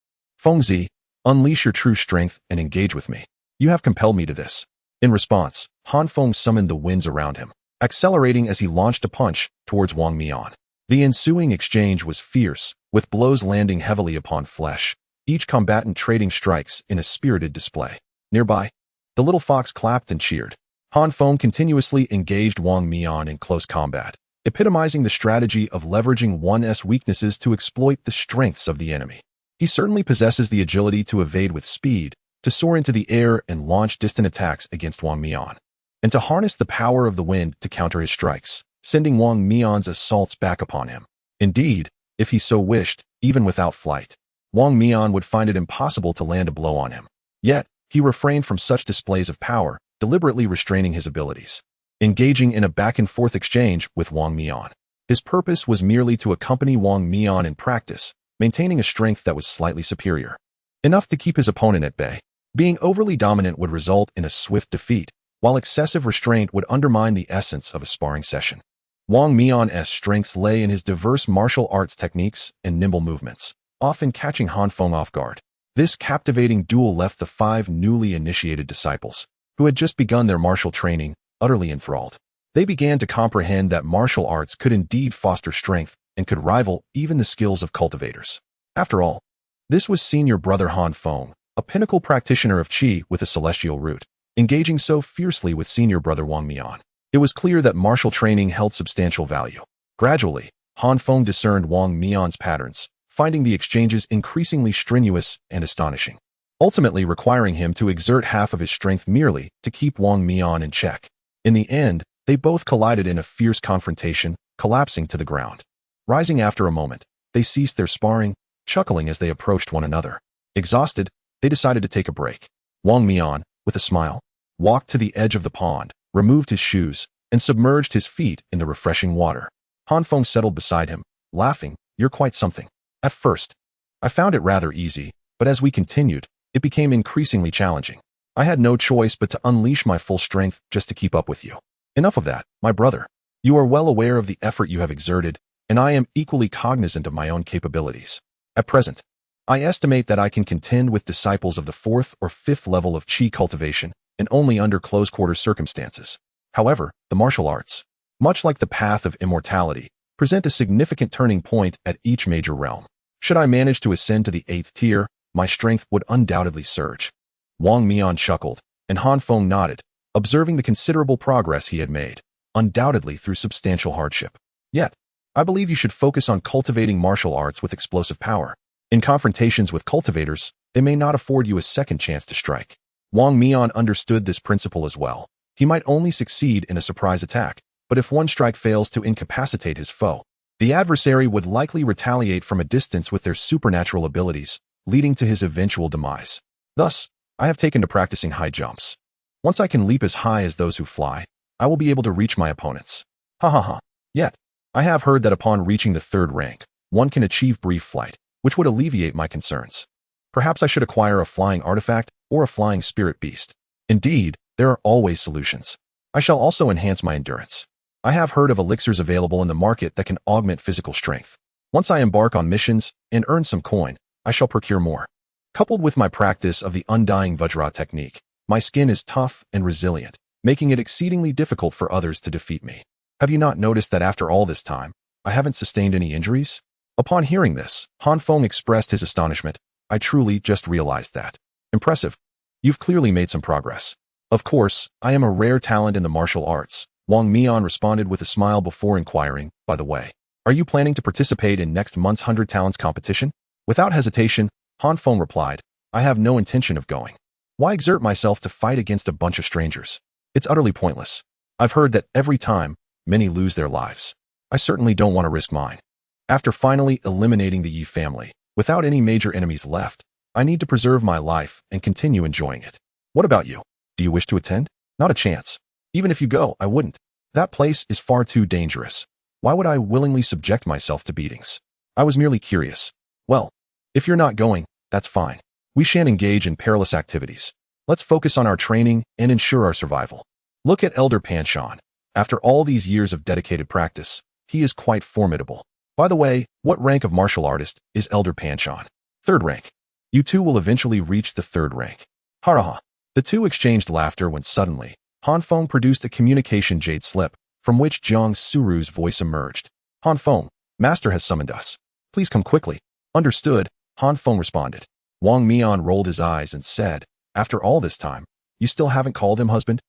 [SPEAKER 1] Fengzi, unleash your true strength and engage with me. You have compelled me to this." In response, Han Feng summoned the winds around him, accelerating as he launched a punch towards Wang Mian. The ensuing exchange was fierce, with blows landing heavily upon flesh, each combatant trading strikes in a spirited display. Nearby, the little fox clapped and cheered. Han Feng continuously engaged Wang Mian in close combat, epitomizing the strategy of leveraging one's weaknesses to exploit the strengths of the enemy. He certainly possesses the agility to evade with speed, to soar into the air and launch distant attacks against Wang Mian, and to harness the power of the wind to counter his strikes, sending Wang Mian's assaults back upon him. Indeed, if he so wished, even without flight, Wang Mian would find it impossible to land a blow on him. Yet, he refrained from such displays of power, deliberately restraining his abilities. Engaging in a back-and-forth exchange with Wang Mian, his purpose was merely to accompany Wang Mian in practice, maintaining a strength that was slightly superior, enough to keep his opponent at bay. Being overly dominant would result in a swift defeat, while excessive restraint would undermine the essence of a sparring session. Wang Mian's strengths lay in his diverse martial arts techniques and nimble movements, often catching Han Feng off guard. This captivating duel left the 5 newly initiated disciples, who had just begun their martial training, utterly enthralled. They began to comprehend that martial arts could indeed foster strength and could rival even the skills of cultivators. After all, this was senior brother Han Feng, a pinnacle practitioner of Qi with a celestial root, engaging so fiercely with senior brother Wang Mian. It was clear that martial training held substantial value. Gradually, Han Feng discerned Wang Mian's patterns, finding the exchanges increasingly strenuous and astonishing, ultimately requiring him to exert half of his strength merely to keep Wang Mian in check. In the end, they both collided in a fierce confrontation, collapsing to the ground. Rising after a moment, they ceased their sparring, chuckling as they approached one another. Exhausted, they decided to take a break. Wang Mian, with a smile, walked to the edge of the pond, removed his shoes, and submerged his feet in the refreshing water. Han Feng settled beside him, laughing, "You're quite something." At first, I found it rather easy, but as we continued, it became increasingly challenging. I had no choice but to unleash my full strength just to keep up with you. Enough of that, my brother. You are well aware of the effort you have exerted, and I am equally cognizant of my own capabilities. At present, I estimate that I can contend with disciples of the 4th or 5th level of Qi cultivation, and only under close-quarter circumstances. However, the martial arts, much like the path of immortality, present a significant turning point at each major realm. Should I manage to ascend to the 8th tier, my strength would undoubtedly surge. Wang Mian chuckled, and Han Feng nodded, observing the considerable progress he had made, undoubtedly through substantial hardship. Yet, I believe you should focus on cultivating martial arts with explosive power. In confrontations with cultivators, they may not afford you a second chance to strike. Wang Mian understood this principle as well. He might only succeed in a surprise attack, but if one strike fails to incapacitate his foe, the adversary would likely retaliate from a distance with their supernatural abilities, leading to his eventual demise. Thus, I have taken to practicing high jumps. Once I can leap as high as those who fly, I will be able to reach my opponents. Ha ha ha. Yet, I have heard that upon reaching the 3rd rank, one can achieve brief flight, which would alleviate my concerns. Perhaps I should acquire a flying artifact or a flying spirit beast. Indeed, there are always solutions. I shall also enhance my endurance. I have heard of elixirs available in the market that can augment physical strength. Once I embark on missions and earn some coin, I shall procure more. Coupled with my practice of the undying Vajra technique, my skin is tough and resilient, making it exceedingly difficult for others to defeat me. Have you not noticed that after all this time, I haven't sustained any injuries? Upon hearing this, Feng expressed his astonishment. I truly just realized that. Impressive. You've clearly made some progress. Of course, I am a rare talent in the martial arts. Wang Mian responded with a smile before inquiring, by the way, are you planning to participate in next month's 100 Talents competition? Without hesitation, Feng replied, I have no intention of going. Why exert myself to fight against a bunch of strangers? It's utterly pointless. I've heard that every time, many lose their lives. I certainly don't want to risk mine. After finally eliminating the Yi family, without any major enemies left, I need to preserve my life and continue enjoying it. What about you? Do you wish to attend? Not a chance. Even if you go, I wouldn't. That place is far too dangerous. Why would I willingly subject myself to beatings? I was merely curious. Well, if you're not going, that's fine. We shan't engage in perilous activities. Let's focus on our training and ensure our survival. Look at Elder Panshan. After all these years of dedicated practice, he is quite formidable. By the way, what rank of martial artist is Elder Panshan? 3rd rank. You two will eventually reach the 3rd rank. Haraha. The two exchanged laughter when suddenly, Feng produced a communication jade slip, from which Jiang Suru's voice emerged. Feng, Master has summoned us. Please come quickly. Understood, Feng responded. Wang Mian rolled his eyes and said, after all this time, you still haven't called him husband?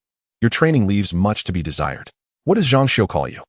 [SPEAKER 1] Your training leaves much to be desired. What does Zhang Xiu call you?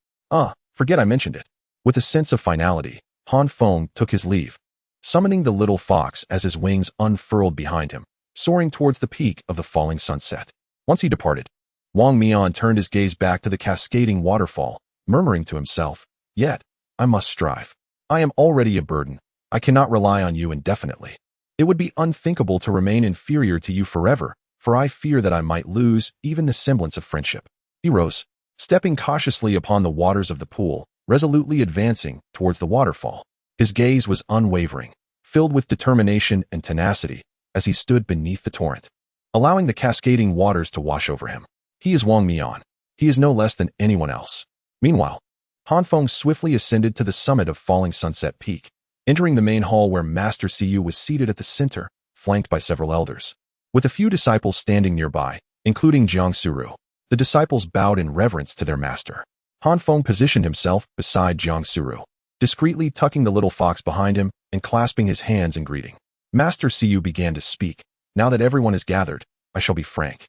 [SPEAKER 1] Forget I mentioned it. With a sense of finality, Feng took his leave, summoning the little fox as his wings unfurled behind him, soaring towards the peak of the falling sunset. Once he departed, Wang Mian turned his gaze back to the cascading waterfall, murmuring to himself, yet, I must strive. I am already a burden. I cannot rely on you indefinitely. It would be unthinkable to remain inferior to you forever, for I fear that I might lose even the semblance of friendship. He rose, stepping cautiously upon the waters of the pool, resolutely advancing towards the waterfall. His gaze was unwavering, filled with determination and tenacity, as he stood beneath the torrent, allowing the cascading waters to wash over him. He is Wang Mian. He is no less than anyone else. Meanwhile, Feng swiftly ascended to the summit of Falling Sunset Peak, entering the main hall where Master Siyu was seated at the center, flanked by several elders. With a few disciples standing nearby, including Jiang Suru, the disciples bowed in reverence to their master. Feng positioned himself beside Jiang Suru, discreetly tucking the little fox behind him and clasping his hands in greeting. Master Siyu began to speak. Now that everyone is gathered, I shall be frank.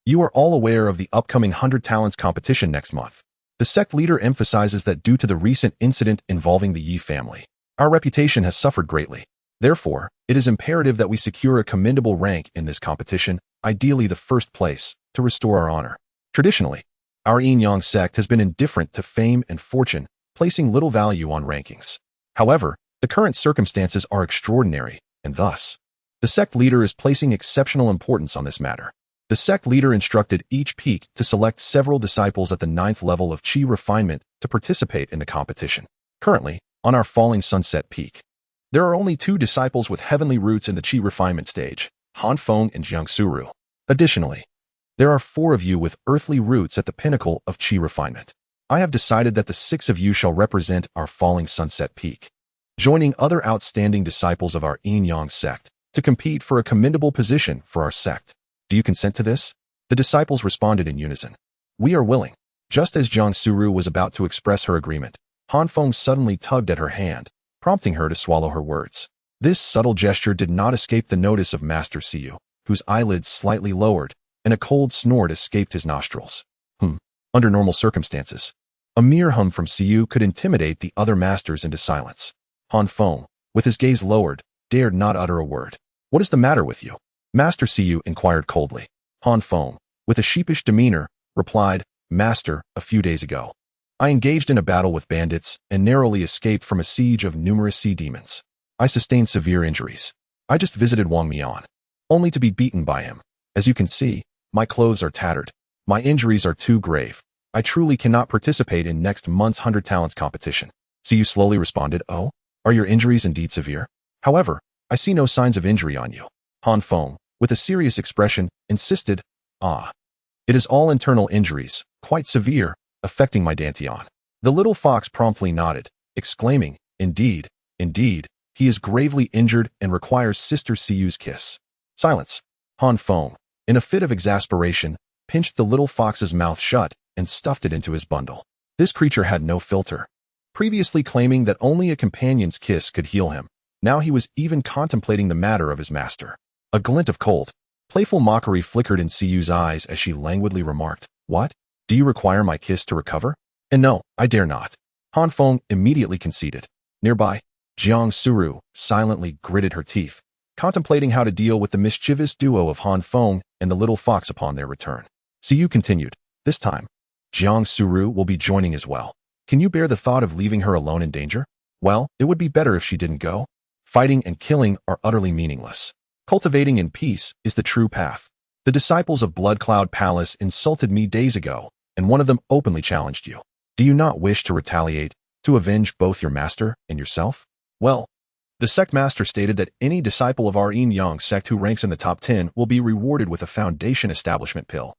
[SPEAKER 1] You are all aware of the upcoming 100 Talents competition next month. The sect leader emphasizes that due to the recent incident involving the Yi family, our reputation has suffered greatly. Therefore, it is imperative that we secure a commendable rank in this competition, ideally the 1st place, to restore our honor. Traditionally, our Yin-Yang sect has been indifferent to fame and fortune, placing little value on rankings. However, the current circumstances are extraordinary, and thus, the sect leader is placing exceptional importance on this matter. The sect leader instructed each peak to select several disciples at the 9th level of Qi refinement to participate in the competition. Currently, on our Falling Sunset Peak, there are only 2 disciples with heavenly roots in the Qi refinement stage, Feng and Jiang Suru. Additionally, there are 4 of you with earthly roots at the pinnacle of Qi refinement. I have decided that the 6 of you shall represent our Falling Sunset Peak, joining other outstanding disciples of our Yin-Yang sect to compete for a commendable position for our sect. Do you consent to this? The disciples responded in unison. We are willing. Just as Jiang Suru was about to express her agreement, Feng suddenly tugged at her hand, prompting her to swallow her words. This subtle gesture did not escape the notice of Master Siyu, whose eyelids slightly lowered, and a cold snort escaped his nostrils. Under normal circumstances, a mere hum from Siyu could intimidate the other masters into silence. Feng, with his gaze lowered, dared not utter a word. What is the matter with you? Master Siyu inquired coldly. Feng, with a sheepish demeanor, replied, Master, a few days ago, I engaged in a battle with bandits and narrowly escaped from a siege of numerous sea demons. I sustained severe injuries. I just visited Wang Mian, only to be beaten by him. As you can see, my clothes are tattered. My injuries are too grave. I truly cannot participate in next month's 100 Talents competition. Siyu slowly responded, Oh, Are your injuries indeed severe? However, I see no signs of injury on you. Han Feng, with a serious expression, insisted, Ah. It is all internal injuries, quite severe, affecting my Dantian. The little fox promptly nodded, exclaiming, Indeed, indeed, he is gravely injured and requires Sister Siu's kiss. Silence. Han Feng, in a fit of exasperation, pinched the little fox's mouth shut and stuffed it into his bundle. This creature had no filter. Previously claiming that only a companion's kiss could heal him, now he was even contemplating the matter of his master. A glint of cold, playful mockery flickered in Siu's eyes as she languidly remarked, What? Do you require my kiss to recover? And no, I dare not. Han Feng immediately conceded. Nearby, Jiang Suru silently gritted her teeth, contemplating how to deal with the mischievous duo of Han Feng and the little fox upon their return. Siu continued, This time, Jiang Suru will be joining as well. Can you bear the thought of leaving her alone in danger? Well, it would be better if she didn't go. Fighting and killing are utterly meaningless. Cultivating in peace is the true path. The disciples of Blood Cloud Palace insulted me days ago, and one of them openly challenged you. Do you not wish to retaliate, to avenge both your master and yourself? Well, the sect master stated that any disciple of our Yin Yang sect who ranks in the top 10 will be rewarded with a foundation establishment pill,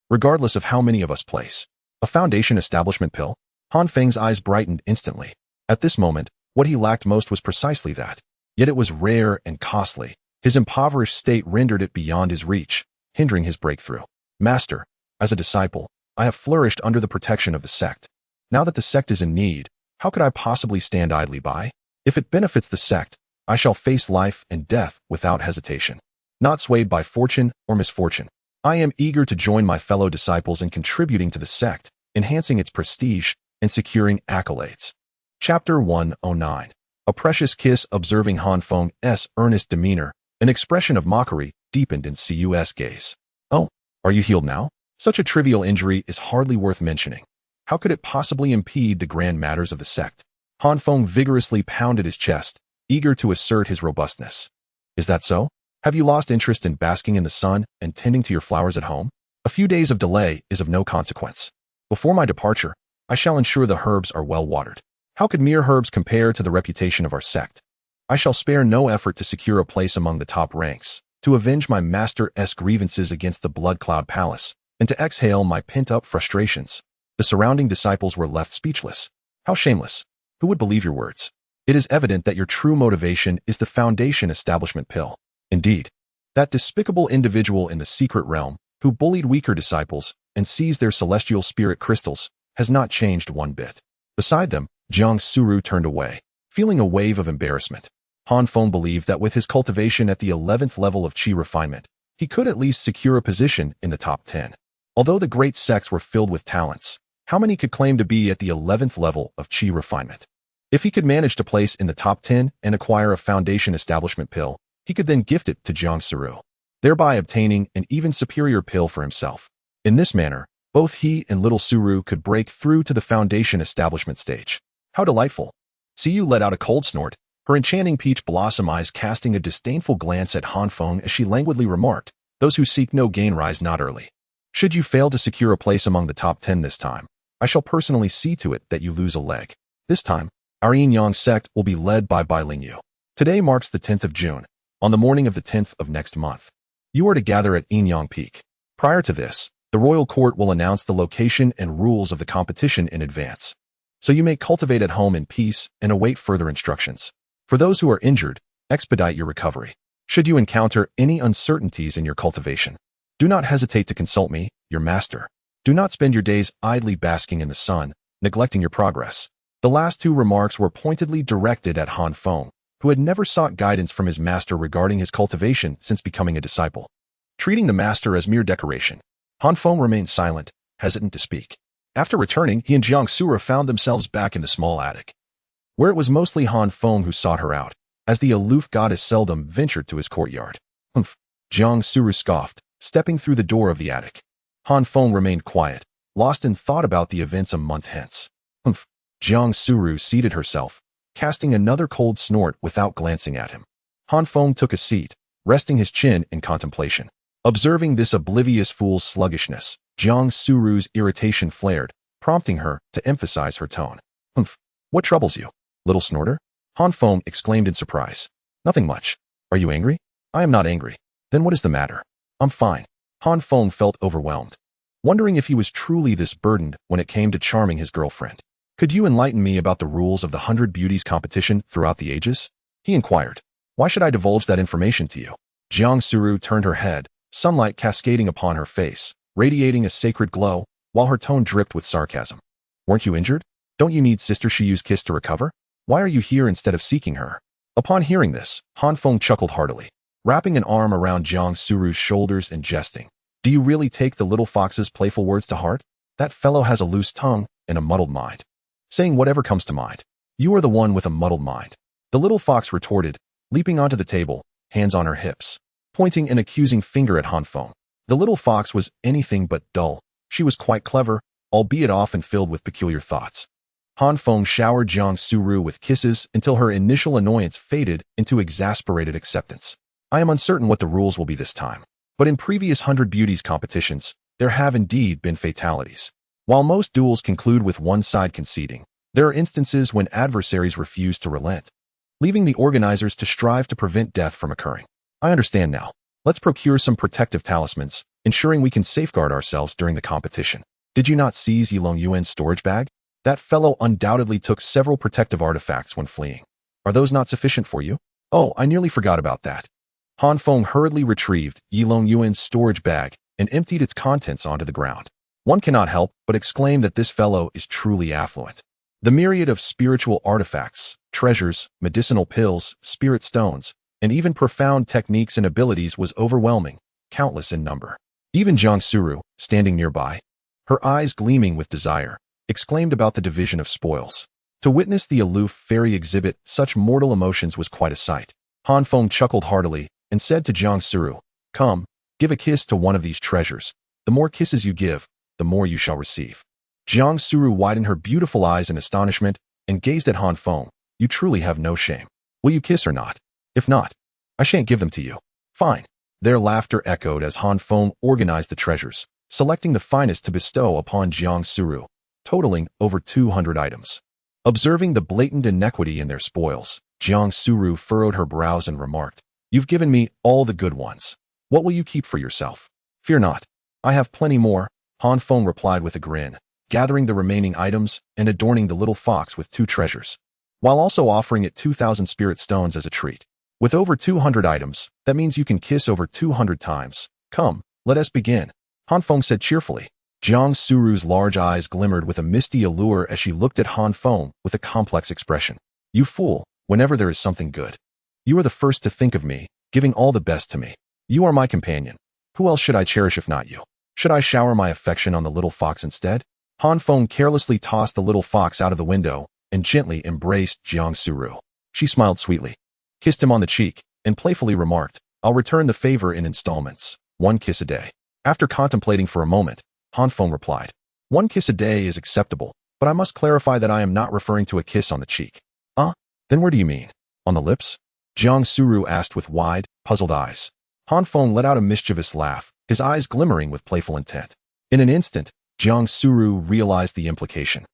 [SPEAKER 1] regardless of how many of us place. A foundation establishment pill? Han Feng's eyes brightened instantly. At this moment, what he lacked most was precisely that. Yet it was rare and costly. His impoverished state rendered it beyond his reach, hindering his breakthrough. Master, as a disciple, I have flourished under the protection of the sect. Now that the sect is in need, how could I possibly stand idly by? If it benefits the sect, I shall face life and death without hesitation. Not swayed by fortune or misfortune. I am eager to join my fellow disciples in contributing to the sect, enhancing its prestige, and securing accolades. Chapter 109. A precious kiss. Observing Han Feng's earnest demeanor, an expression of mockery deepened in Siu's gaze. Oh, are you healed now? Such a trivial injury is hardly worth mentioning. How could it possibly impede the grand matters of the sect? Han Feng vigorously pounded his chest, eager to assert his robustness. Is that so? Have you lost interest in basking in the sun and tending to your flowers at home? A few days of delay is of no consequence. Before my departure, I shall ensure the herbs are well watered. How could mere herbs compare to the reputation of our sect? I shall spare no effort to secure a place among the top ranks, to avenge my master's grievances against the Blood Cloud Palace, and to exhale my pent-up frustrations. The surrounding disciples were left speechless. How shameless! Who would believe your words? It is evident that your true motivation is the foundation establishment pill. Indeed, that despicable individual in the secret realm, who bullied weaker disciples and seized their celestial spirit crystals, has not changed one bit. Beside them, Jiang Suru turned away, feeling a wave of embarrassment. Han Feng believed that with his cultivation at the 11th level of Qi refinement, he could at least secure a position in the top 10. Although the great sects were filled with talents, how many could claim to be at the 11th level of Qi refinement? If he could manage to place in the top 10 and acquire a foundation establishment pill, he could then gift it to Jiang Suru, thereby obtaining an even superior pill for himself. In this manner, both he and little Suru could break through to the foundation establishment stage. How delightful! Siu let out a cold snort, her enchanting peach blossom eyes casting a disdainful glance at Han Feng as she languidly remarked, Those who seek no gain rise not early. Should you fail to secure a place among the top 10 this time, I shall personally see to it that you lose a leg. This time, our Yin Yang sect will be led by Bai Lingyu. Today marks the 10th of June. On the morning of the 10th of next month, you are to gather at Yin Yang Peak. Prior to this, the royal court will announce the location and rules of the competition in advance, so you may cultivate at home in peace and await further instructions. For those who are injured, expedite your recovery. Should you encounter any uncertainties in your cultivation, do not hesitate to consult me, your master. Do not spend your days idly basking in the sun, neglecting your progress. The last two remarks were pointedly directed at Han Feng, who had never sought guidance from his master regarding his cultivation since becoming a disciple. Treating the master as mere decoration, Han Feng remained silent, hesitant to speak. After returning, he and Jiang Suru found themselves back in the small attic, where it was mostly Han Feng who sought her out, as the aloof goddess seldom ventured to his courtyard. Humph! Jiang Suru scoffed, stepping through the door of the attic. Han Feng remained quiet, lost in thought about the events a month hence. Humph! Jiang Suru seated herself, casting another cold snort without glancing at him. Han Feng took a seat, resting his chin in contemplation. Observing this oblivious fool's sluggishness, Jiang Suru's irritation flared, prompting her to emphasize her tone. Humph! What troubles you, little snorter? Han Feng exclaimed in surprise. Nothing much. Are you angry? I am not angry. Then what is the matter? I'm fine. Han Feng felt overwhelmed, wondering if he was truly this burdened when it came to charming his girlfriend. Could you enlighten me about the rules of the 100 Beauties competition throughout the ages? He inquired. Why should I divulge that information to you? Jiang Suru turned her head, sunlight cascading upon her face, radiating a sacred glow, while her tone dripped with sarcasm. Weren't you injured? Don't you need Sister Shiyu's kiss to recover? Why are you here instead of seeking her? Upon hearing this, Han Feng chuckled heartily, wrapping an arm around Jiang Suru's shoulders and jesting. Do you really take the little fox's playful words to heart? That fellow has a loose tongue and a muddled mind, saying whatever comes to mind. You are the one with a muddled mind. The little fox retorted, leaping onto the table, hands on her hips, pointing an accusing finger at Han Feng. The little fox was anything but dull. She was quite clever, albeit often filled with peculiar thoughts. Han Feng showered Jiang Suru with kisses until her initial annoyance faded into exasperated acceptance. I am uncertain what the rules will be this time, but in previous 100 Beauties competitions, there have indeed been fatalities. While most duels conclude with one side conceding, there are instances when adversaries refuse to relent, leaving the organizers to strive to prevent death from occurring. I understand now. Let's procure some protective talismans, ensuring we can safeguard ourselves during the competition. Did you not seize Yilong Yuan's storage bag? That fellow undoubtedly took several protective artifacts when fleeing. Are those not sufficient for you? Oh, I nearly forgot about that. Han Feng hurriedly retrieved Yilong Yuan's storage bag and emptied its contents onto the ground. One cannot help but exclaim that this fellow is truly affluent. The myriad of spiritual artifacts, treasures, medicinal pills, spirit stones, and even profound techniques and abilities was overwhelming, countless in number. Even Jiang Suru, standing nearby, her eyes gleaming with desire, exclaimed about the division of spoils. To witness the aloof fairy exhibit such mortal emotions was quite a sight. Han Feng chuckled heartily and said to Jiang Suru, Come, give a kiss to one of these treasures. The more kisses you give, the more you shall receive. Jiang Suru widened her beautiful eyes in astonishment and gazed at Han Feng. You truly have no shame. Will you kiss or not? If not, I shan't give them to you. Fine. Their laughter echoed as Han Feng organized the treasures, selecting the finest to bestow upon Jiang Suru, totaling over 200 items. Observing the blatant inequity in their spoils, Jiang Suru furrowed her brows and remarked, You've given me all the good ones. What will you keep for yourself? Fear not. I have plenty more, Han Feng replied with a grin, gathering the remaining items and adorning the little fox with 2 treasures, while also offering it 2,000 spirit stones as a treat. With over 200 items, that means you can kiss over 200 times. Come, let us begin, Han Feng said cheerfully. Jiang Suru's large eyes glimmered with a misty allure as she looked at Han Feng with a complex expression. You fool, whenever there is something good, you are the first to think of me, giving all the best to me. You are my companion. Who else should I cherish if not you? Should I shower my affection on the little fox instead? Han Feng carelessly tossed the little fox out of the window and gently embraced Jiang Suru. She smiled sweetly, kissed him on the cheek, and playfully remarked, I'll return the favor in installments, 1 kiss a day. After contemplating for a moment, Han Feng replied, 1 kiss a day is acceptable, but I must clarify that I am not referring to a kiss on the cheek. Then where do you mean? On the lips? Jiang Suru asked with wide, puzzled eyes. Han Feng let out a mischievous laugh, his eyes glimmering with playful intent. In an instant, Jiang Suru realized the implication,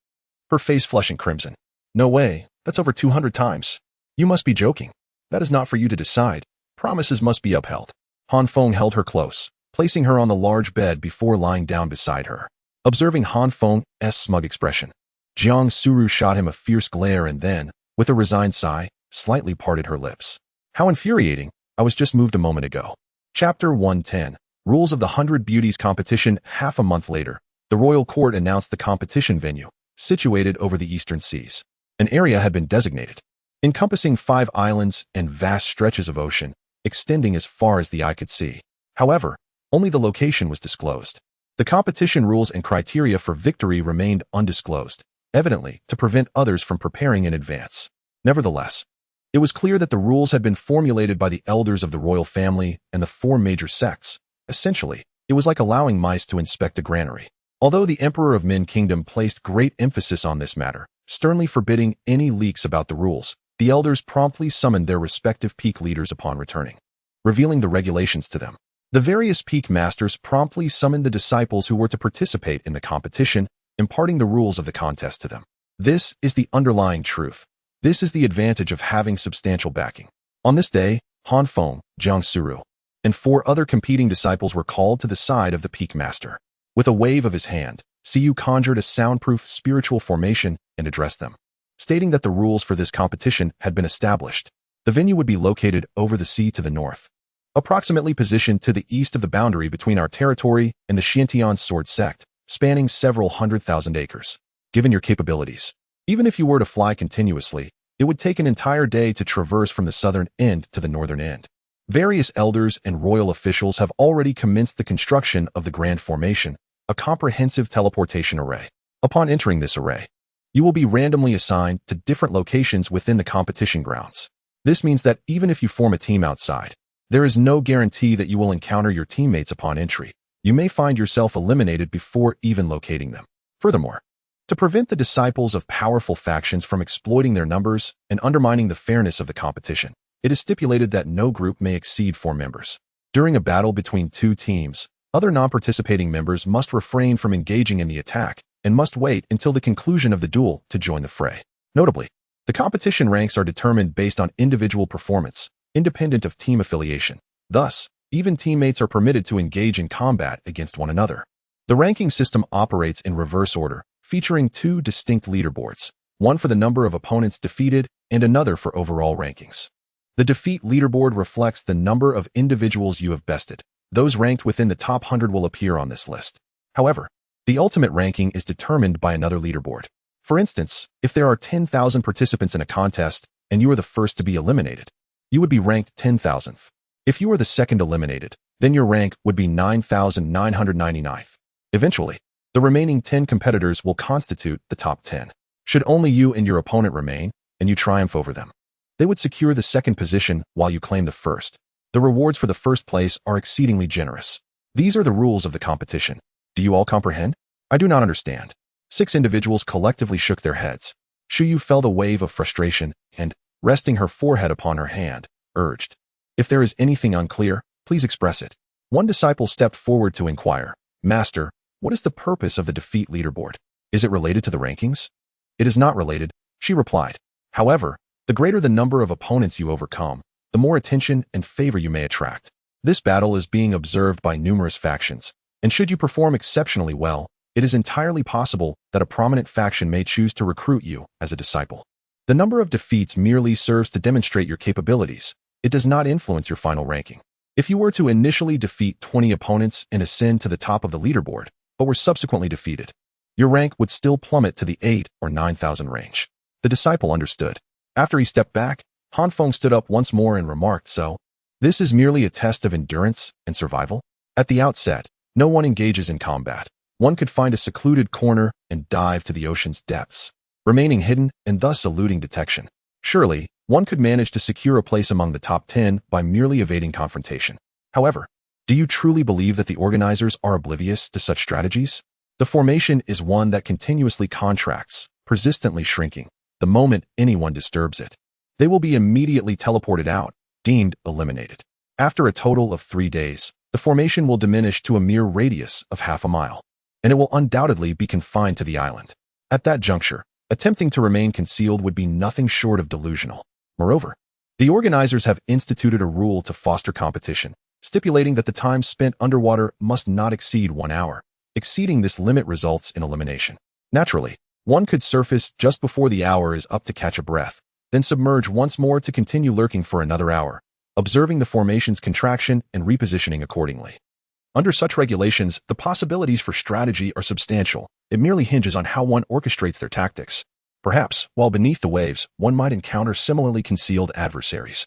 [SPEAKER 1] her face flushing crimson. No way, that's over 200 times. You must be joking. That is not for you to decide. Promises must be upheld. Han Feng held her close, placing her on the large bed before lying down beside her. Observing Han Feng's smug expression, Jiang Suru shot him a fierce glare and then, with a resigned sigh, slightly parted her lips. How infuriating, I was just moved a moment ago. Chapter 110, Rules of the 100 Beauties competition. Half a month later, the royal court announced the competition venue, situated over the eastern seas. An area had been designated, encompassing 5 islands and vast stretches of ocean, extending as far as the eye could see. However, only the location was disclosed. The competition rules and criteria for victory remained undisclosed, evidently to prevent others from preparing in advance. Nevertheless, it was clear that the rules had been formulated by the elders of the royal family and the 4 major sects. Essentially, it was like allowing mice to inspect a granary. Although the Emperor of Min Kingdom placed great emphasis on this matter, sternly forbidding any leaks about the rules, the elders promptly summoned their respective peak leaders upon returning, revealing the regulations to them. The various peak masters promptly summoned the disciples who were to participate in the competition, imparting the rules of the contest to them. This is the underlying truth. This is the advantage of having substantial backing. On this day, Feng, Jiang Suru, and 4 other competing disciples were called to the side of the peak master. With a wave of his hand, Siyu conjured a soundproof spiritual formation and addressed them, stating that the rules for this competition had been established. The venue would be located over the sea to the north, approximately positioned to the east of the boundary between our territory and the Xiantian sword sect, spanning several 100,000 acres. Given your capabilities, even if you were to fly continuously, it would take an entire day to traverse from the southern end to the northern end. Various elders and royal officials have already commenced the construction of the Grand Formation, a comprehensive teleportation array. Upon entering this array, you will be randomly assigned to different locations within the competition grounds. This means that even if you form a team outside, there is no guarantee that you will encounter your teammates upon entry. You may find yourself eliminated before even locating them. Furthermore, to prevent the disciples of powerful factions from exploiting their numbers and undermining the fairness of the competition, it is stipulated that no group may exceed 4 members. During a battle between 2 teams, other non-participating members must refrain from engaging in the attack and must wait until the conclusion of the duel to join the fray. Notably, the competition ranks are determined based on individual performance, independent of team affiliation. Thus, even teammates are permitted to engage in combat against one another. The ranking system operates in reverse order, featuring 2 distinct leaderboards, one for the number of opponents defeated and another for overall rankings. The defeat leaderboard reflects the number of individuals you have bested. Those ranked within the top 100 will appear on this list. However, the ultimate ranking is determined by another leaderboard. For instance, if there are 10,000 participants in a contest and you are the first to be eliminated, you would be ranked 10,000th. If you are the second eliminated, then your rank would be 9,999th. Eventually, the remaining 10 competitors will constitute the top 10. Should only you and your opponent remain, and you triumph over them, they would secure the second position while you claim the first. The rewards for the first place are exceedingly generous. These are the rules of the competition. Do you all comprehend? I do not understand. 6 individuals collectively shook their heads. Shuyu felt a wave of frustration and, resting her forehead upon her hand, urged, "If there is anything unclear, please express it." One disciple stepped forward to inquire, "Master, what is the purpose of the defeat leaderboard? Is it related to the rankings?" "It is not related," she replied. "However, the greater the number of opponents you overcome, the more attention and favor you may attract. This battle is being observed by numerous factions, and should you perform exceptionally well, it is entirely possible that a prominent faction may choose to recruit you as a disciple. The number of defeats merely serves to demonstrate your capabilities. It does not influence your final ranking. If you were to initially defeat 20 opponents and ascend to the top of the leaderboard, but were subsequently defeated, your rank would still plummet to the 8 or 9,000 range." The disciple understood. After he stepped back, Feng stood up once more and remarked, "So, this is merely a test of endurance and survival?" At the outset, no one engages in combat. One could find a secluded corner and dive to the ocean's depths, remaining hidden and thus eluding detection. Surely, one could manage to secure a place among the top 10 by merely evading confrontation. However, do you truly believe that the organizers are oblivious to such strategies? The formation is one that continuously contracts, persistently shrinking. The moment anyone disturbs it, they will be immediately teleported out, deemed eliminated. After a total of 3 days, the formation will diminish to a mere radius of half a mile, and it will undoubtedly be confined to the island. At that juncture, attempting to remain concealed would be nothing short of delusional. Moreover, the organizers have instituted a rule to foster competition, stipulating that the time spent underwater must not exceed 1 hour. Exceeding this limit results in elimination. Naturally, one could surface just before the hour is up to catch a breath, then submerge once more to continue lurking for another hour, observing the formation's contraction and repositioning accordingly. Under such regulations, the possibilities for strategy are substantial. It merely hinges on how one orchestrates their tactics. Perhaps, while beneath the waves, one might encounter similarly concealed adversaries,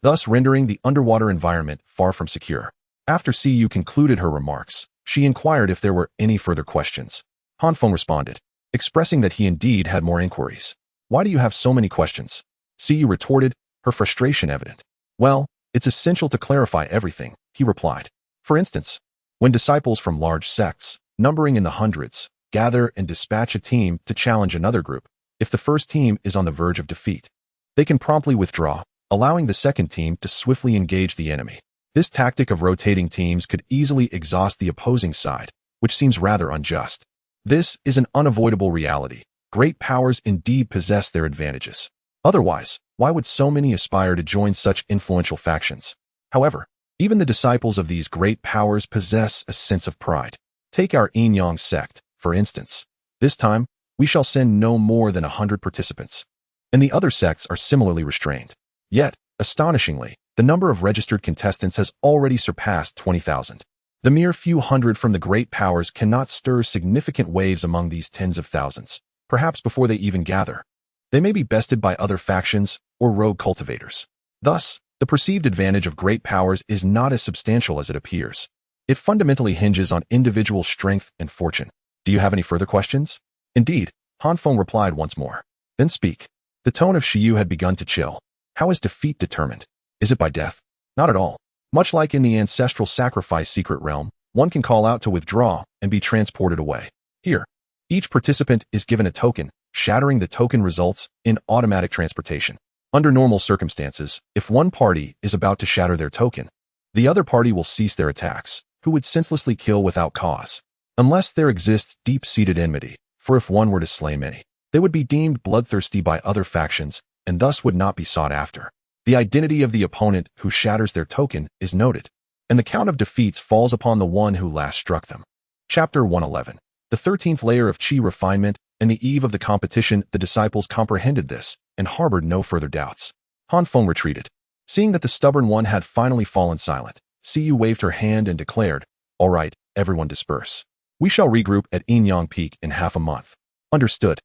[SPEAKER 1] thus rendering the underwater environment far from secure. After Siyu concluded her remarks, she inquired if there were any further questions. Feng responded, expressing that he indeed had more inquiries. "Why do you have so many questions?" Siyu retorted, her frustration evident. "Well, it's essential to clarify everything," he replied. "For instance, when disciples from large sects, numbering in the hundreds, gather and dispatch a team to challenge another group, if the first team is on the verge of defeat, they can promptly withdraw, allowing the second team to swiftly engage the enemy. This tactic of rotating teams could easily exhaust the opposing side, which seems rather unjust. This is an unavoidable reality. Great powers indeed possess their advantages. Otherwise, why would so many aspire to join such influential factions? However, even the disciples of these great powers possess a sense of pride. Take our Yin-Yang sect, for instance. This time, we shall send no more than 100 participants. And the other sects are similarly restrained. Yet, astonishingly, the number of registered contestants has already surpassed 20,000. The mere few hundred from the great powers cannot stir significant waves among these tens of thousands, perhaps before they even gather. They may be bested by other factions or rogue cultivators. Thus, the perceived advantage of great powers is not as substantial as it appears. It fundamentally hinges on individual strength and fortune. Do you have any further questions? Indeed, Feng replied once more. Then speak. The tone of Shiyu had begun to chill. How is defeat determined? Is it by death? Not at all. Much like in the ancestral sacrifice secret realm, one can call out to withdraw and be transported away. Here, each participant is given a token. Shattering the token results in automatic transportation. Under normal circumstances, if one party is about to shatter their token, the other party will cease their attacks, who would senselessly kill without cause. Unless there exists deep-seated enmity, for if one were to slay many, they would be deemed bloodthirsty by other factions and thus would not be sought after. The identity of the opponent who shatters their token is noted, and the count of defeats falls upon the one who last struck them. Chapter 111. The 13th layer of Qi refinement. In the eve of the competition, the disciples comprehended this and harbored no further doubts. Feng retreated. Seeing that the stubborn one had finally fallen silent, Siyu waved her hand and declared, "All right, everyone disperse. We shall regroup at Yin-Yang Peak in half a month." Understood.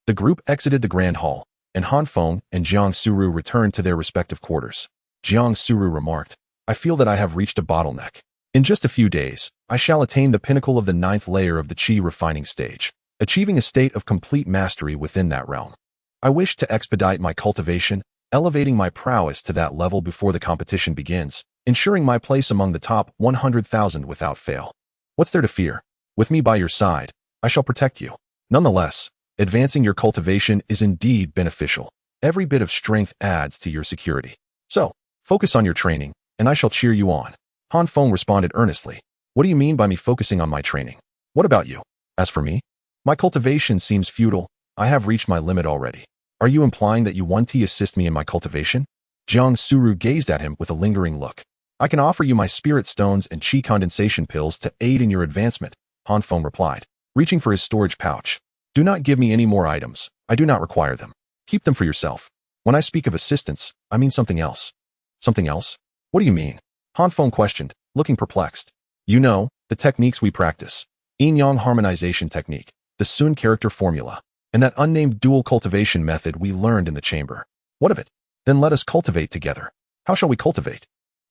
[SPEAKER 1] The group exited the grand hall, and Feng and Jiang Suru returned to their respective quarters. Jiang Suru remarked, "I feel that I have reached a bottleneck. In just a few days, I shall attain the pinnacle of the 9th layer of the Qi refining stage, achieving a state of complete mastery within that realm. I wish to expedite my cultivation, elevating my prowess to that level before the competition begins, ensuring my place among the top 100,000 without fail. What's there to fear? With me by your side, I shall protect you. Nonetheless, advancing your cultivation is indeed beneficial. Every bit of strength adds to your security. So, focus on your training, and I shall cheer you on." Feng responded earnestly. "What do you mean by me focusing on my training? What about you? As for me, my cultivation seems futile. I have reached my limit already. Are you implying that you want to assist me in my cultivation?" Jiang Suru gazed at him with a lingering look. "I can offer you my spirit stones and qi condensation pills to aid in your advancement," Feng replied, reaching for his storage pouch. "Do not give me any more items. I do not require them. Keep them for yourself. When I speak of assistance, I mean something else." "Something else? What do you mean?" Feng questioned, looking perplexed. "You know, the techniques we practice. Yin-Yang harmonization technique, the Sun character formula, and that unnamed dual cultivation method we learned in the chamber. What of it? Then let us cultivate together. How shall we cultivate?"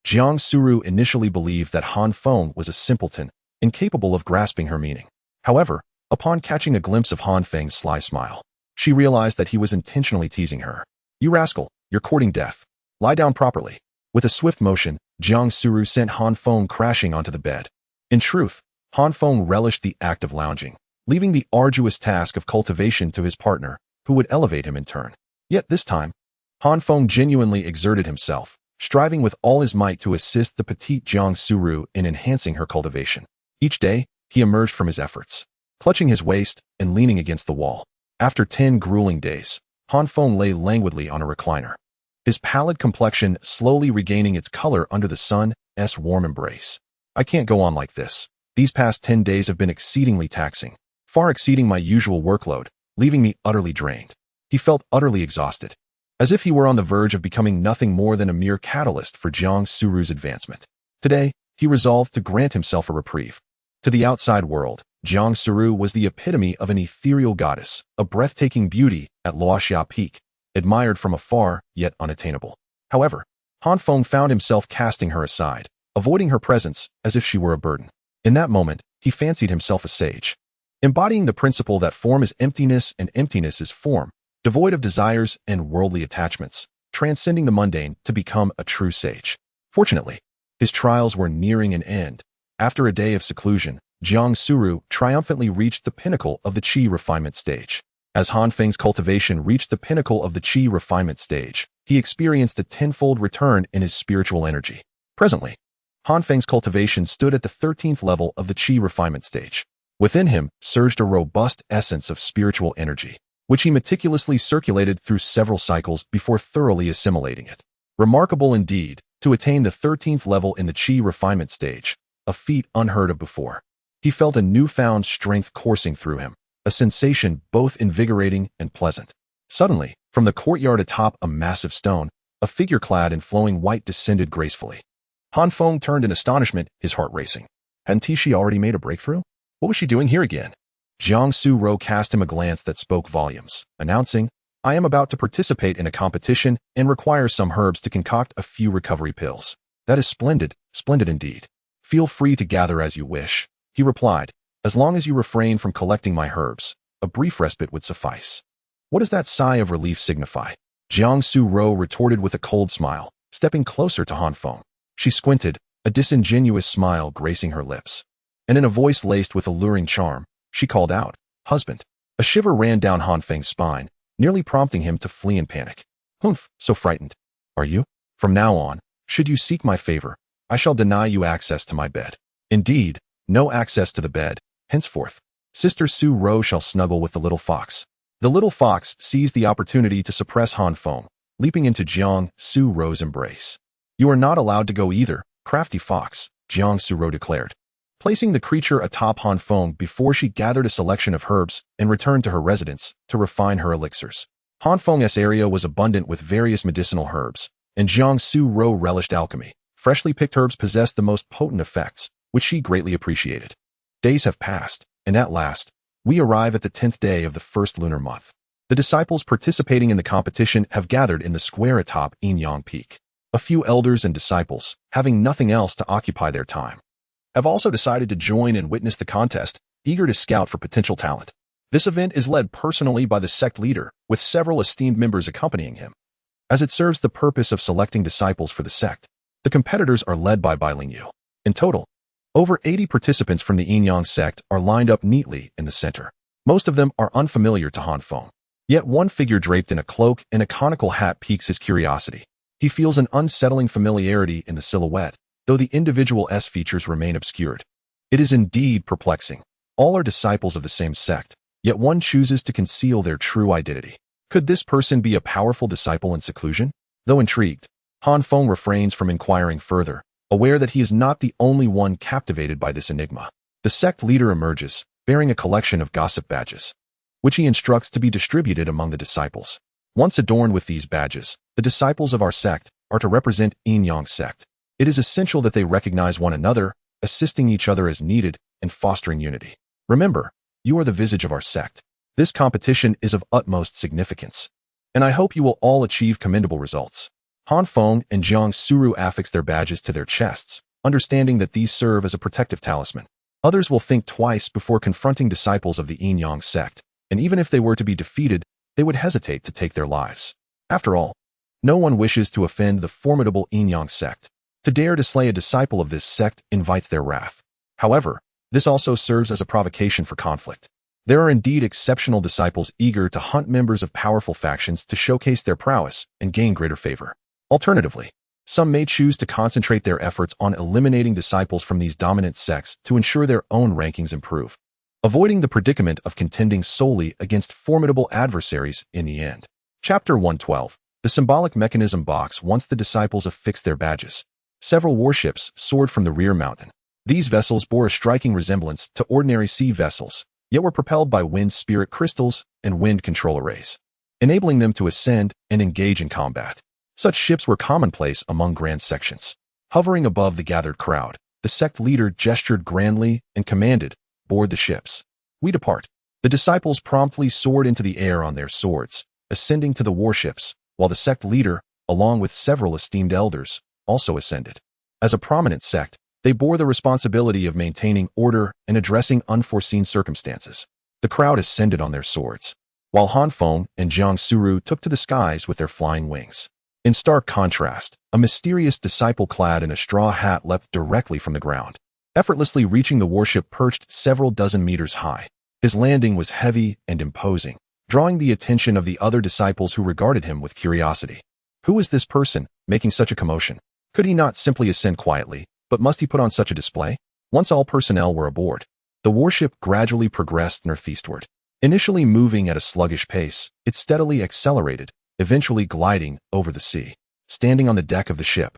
[SPEAKER 1] Jiang Suru initially believed that Feng was a simpleton, incapable of grasping her meaning. However, upon catching a glimpse of Feng's sly smile, she realized that he was intentionally teasing her. "You rascal, you're courting death. Lie down properly." With a swift motion, Jiang Suru sent Feng crashing onto the bed. In truth, Feng relished the act of lounging, leaving the arduous task of cultivation to his partner, who would elevate him in turn. Yet this time, Feng genuinely exerted himself, striving with all his might to assist the petite Jiang Suru in enhancing her cultivation. Each day, he emerged from his efforts, clutching his waist and leaning against the wall. After 10 grueling days, Feng lay languidly on a recliner, his pallid complexion slowly regaining its color under the sun's warm embrace. "I can't go on like this. These past 10 days have been exceedingly taxing, far exceeding my usual workload, leaving me utterly drained." He felt utterly exhausted, as if he were on the verge of becoming nothing more than a mere catalyst for Jiang Suru's advancement. Today, he resolved to grant himself a reprieve. To the outside world, Jiang Suru was the epitome of an ethereal goddess, a breathtaking beauty at Luoxia Peak, admired from afar, yet unattainable. However, Feng found himself casting her aside, avoiding her presence as if she were a burden. In that moment, he fancied himself a sage, embodying the principle that form is emptiness and emptiness is form, devoid of desires and worldly attachments, transcending the mundane to become a true sage. Fortunately, his trials were nearing an end. After a day of seclusion, Jiang Suru triumphantly reached the pinnacle of the Qi refinement stage. As Feng's cultivation reached the pinnacle of the Qi refinement stage, he experienced a tenfold return in his spiritual energy. Presently, Feng's cultivation stood at the 13th level of the Qi refinement stage. Within him surged a robust essence of spiritual energy. which he meticulously circulated through several cycles before thoroughly assimilating it. Remarkable indeed, to attain the 13th level in the Qi refinement stage, a feat unheard of before. He felt a newfound strength coursing through him, a sensation both invigorating and pleasant. Suddenly, from the courtyard atop a massive stone, a figure clad in flowing white descended gracefully. Han Feng turned in astonishment, his heart racing. Hadn't she already made a breakthrough? What was she doing here again? Jiang Su-ro cast him a glance that spoke volumes, announcing, I am about to participate in a competition and require some herbs to concoct a few recovery pills. That is splendid, splendid indeed. Feel free to gather as you wish, he replied. As long as you refrain from collecting my herbs, a brief respite would suffice. What does that sigh of relief signify? Jiang Su-ro retorted with a cold smile, stepping closer to Han Feng. She squinted, a disingenuous smile gracing her lips. And in a voice laced with alluring charm, she called out, Husband. A shiver ran down Han Feng's spine, nearly prompting him to flee in panic. Humph, so frightened. Are you? From now on, should you seek my favor, I shall deny you access to my bed. Indeed, no access to the bed. Henceforth, Sister Su-ro shall snuggle with the little fox. The little fox seized the opportunity to suppress Han Feng, leaping into Jiang Su-ro's embrace. You are not allowed to go either, crafty fox, Jiang Su-ro declared. Placing the creature atop Han Feng before she gathered a selection of herbs and returned to her residence to refine her elixirs. Han Feng's area was abundant with various medicinal herbs, and Jiang Su-ro relished alchemy. Freshly picked herbs possessed the most potent effects, which she greatly appreciated. Days have passed, and at last, we arrive at the 10th day of the first lunar month. The disciples participating in the competition have gathered in the square atop Yin-Yang Peak. A few elders and disciples, having nothing else to occupy their time, have also decided to join and witness the contest, eager to scout for potential talent. This event is led personally by the sect leader, with several esteemed members accompanying him. As it serves the purpose of selecting disciples for the sect, the competitors are led by Bai Yu. In total, over 80 participants from the Yin-Yang sect are lined up neatly in the center. Most of them are unfamiliar to Han Feng. Yet one figure draped in a cloak and a conical hat piques his curiosity. He feels an unsettling familiarity in the silhouette, though the individual features remain obscured. It is indeed perplexing. All are disciples of the same sect, yet one chooses to conceal their true identity. Could this person be a powerful disciple in seclusion? Though intrigued, Han Feng refrains from inquiring further, aware that he is not the only one captivated by this enigma. The sect leader emerges, bearing a collection of gossip badges, which he instructs to be distributed among the disciples. Once adorned with these badges, the disciples of our sect are to represent Yin-Yang sect. It is essential that they recognize one another, assisting each other as needed, and fostering unity. Remember, you are the visage of our sect. This competition is of utmost significance, and I hope you will all achieve commendable results. Han Feng and Jiang Su-ro affix their badges to their chests, understanding that these serve as a protective talisman. Others will think twice before confronting disciples of the Yin-Yang sect, and even if they were to be defeated, they would hesitate to take their lives. After all, no one wishes to offend the formidable Yin-Yang sect. To dare to slay a disciple of this sect invites their wrath. However, this also serves as a provocation for conflict. There are indeed exceptional disciples eager to hunt members of powerful factions to showcase their prowess and gain greater favor. Alternatively, some may choose to concentrate their efforts on eliminating disciples from these dominant sects to ensure their own rankings improve, avoiding the predicament of contending solely against formidable adversaries in the end. Chapter 112. The symbolic mechanism box. Once the disciples affixed their badges, several warships soared from the rear mountain. These vessels bore a striking resemblance to ordinary sea vessels, yet were propelled by wind spirit crystals and wind control arrays, enabling them to ascend and engage in combat. Such ships were commonplace among grand sections. Hovering above the gathered crowd, the sect leader gestured grandly and commanded, "Board the ships. We depart." The disciples promptly soared into the air on their swords, ascending to the warships, while the sect leader, along with several esteemed elders, also ascended. As a prominent sect, they bore the responsibility of maintaining order and addressing unforeseen circumstances. The crowd ascended on their swords, while Han Feng and Jiang Su-ro took to the skies with their flying wings. In stark contrast, a mysterious disciple clad in a straw hat leapt directly from the ground, effortlessly reaching the warship perched several dozen meters high. His landing was heavy and imposing, drawing the attention of the other disciples who regarded him with curiosity. Who is this person, making such a commotion? Could he not simply ascend quietly, but must he put on such a display? Once all personnel were aboard, the warship gradually progressed northeastward. Initially moving at a sluggish pace, it steadily accelerated, eventually gliding over the sea. Standing on the deck of the ship,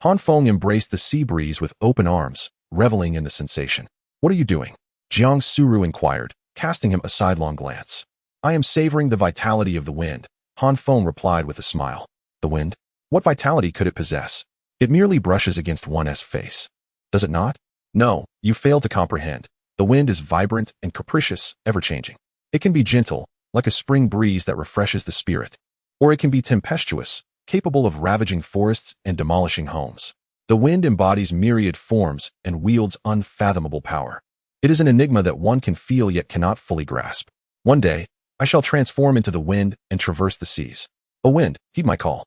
[SPEAKER 1] Han Feng embraced the sea breeze with open arms, reveling in the sensation. "What are you doing?" Jiang Suru inquired, casting him a sidelong glance. "I am savoring the vitality of the wind," Han Feng replied with a smile. "The wind? What vitality could it possess? It merely brushes against one's face. Does it not? No, you fail to comprehend. The wind is vibrant and capricious, ever-changing. It can be gentle, like a spring breeze that refreshes the spirit, or it can be tempestuous, capable of ravaging forests and demolishing homes. The wind embodies myriad forms and wields unfathomable power. It is an enigma that one can feel yet cannot fully grasp. One day, I shall transform into the wind and traverse the seas. O wind, heed my call."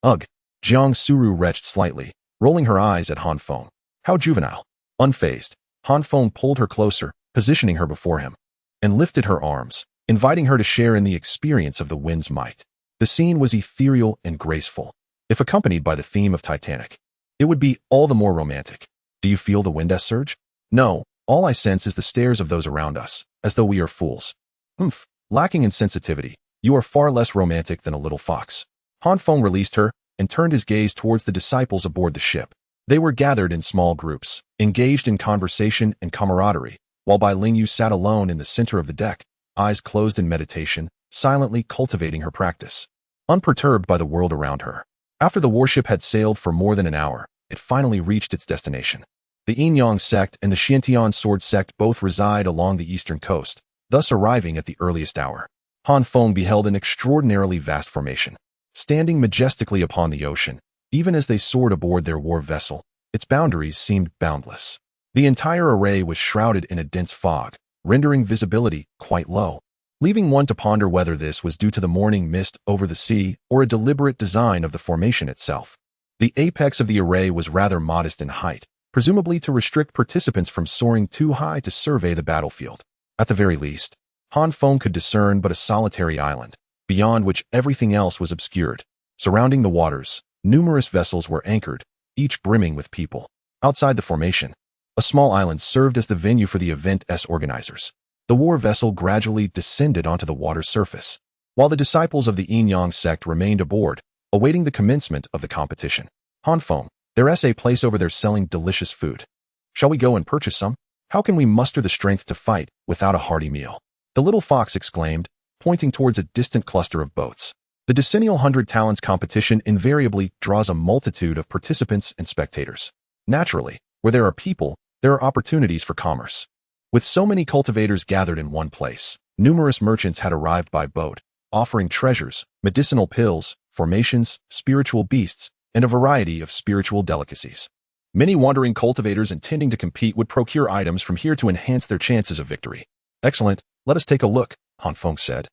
[SPEAKER 1] "Ugh." Jiang Suru retched slightly, rolling her eyes at Han Feng. "How juvenile." Unfazed, Han Feng pulled her closer, positioning her before him, and lifted her arms, inviting her to share in the experience of the wind's might. The scene was ethereal and graceful. If accompanied by the theme of Titanic, it would be all the more romantic. "Do you feel the wind surge?" "No, all I sense is the stares of those around us, as though we are fools." "Humph, lacking in sensitivity, you are far less romantic than a little fox." Han Feng released her and turned his gaze towards the disciples aboard the ship. They were gathered in small groups, engaged in conversation and camaraderie, while Bai Lingyu sat alone in the center of the deck, eyes closed in meditation, silently cultivating her practice, unperturbed by the world around her. After the warship had sailed for more than an hour, it finally reached its destination. The Yin-Yang sect and the Xiantian sword sect both reside along the eastern coast, thus arriving at the earliest hour. Han Feng beheld an extraordinarily vast formation, standing majestically upon the ocean. Even as they soared aboard their war vessel, its boundaries seemed boundless. The entire array was shrouded in a dense fog, rendering visibility quite low, leaving one to ponder whether this was due to the morning mist over the sea or a deliberate design of the formation itself. The apex of the array was rather modest in height, presumably to restrict participants from soaring too high to survey the battlefield. At the very least, Han Feng could discern but a solitary island, beyond which everything else was obscured. Surrounding the waters, numerous vessels were anchored, each brimming with people. Outside the formation, a small island served as the venue for the event's organizers. The war vessel gradually descended onto the water's surface, while the disciples of the Yin-Yang sect remained aboard, awaiting the commencement of the competition. Han Feng, there's a place over there selling delicious food. Shall we go and purchase some? How can we muster the strength to fight without a hearty meal?" The little fox exclaimed, pointing towards a distant cluster of boats. The decennial 100 Talents competition invariably draws a multitude of participants and spectators. Naturally, where there are people, there are opportunities for commerce. With so many cultivators gathered in one place, numerous merchants had arrived by boat, offering treasures, medicinal pills, formations, spiritual beasts, and a variety of spiritual delicacies. Many wandering cultivators intending to compete would procure items from here to enhance their chances of victory. "Excellent, let us take a look," Han Feng said,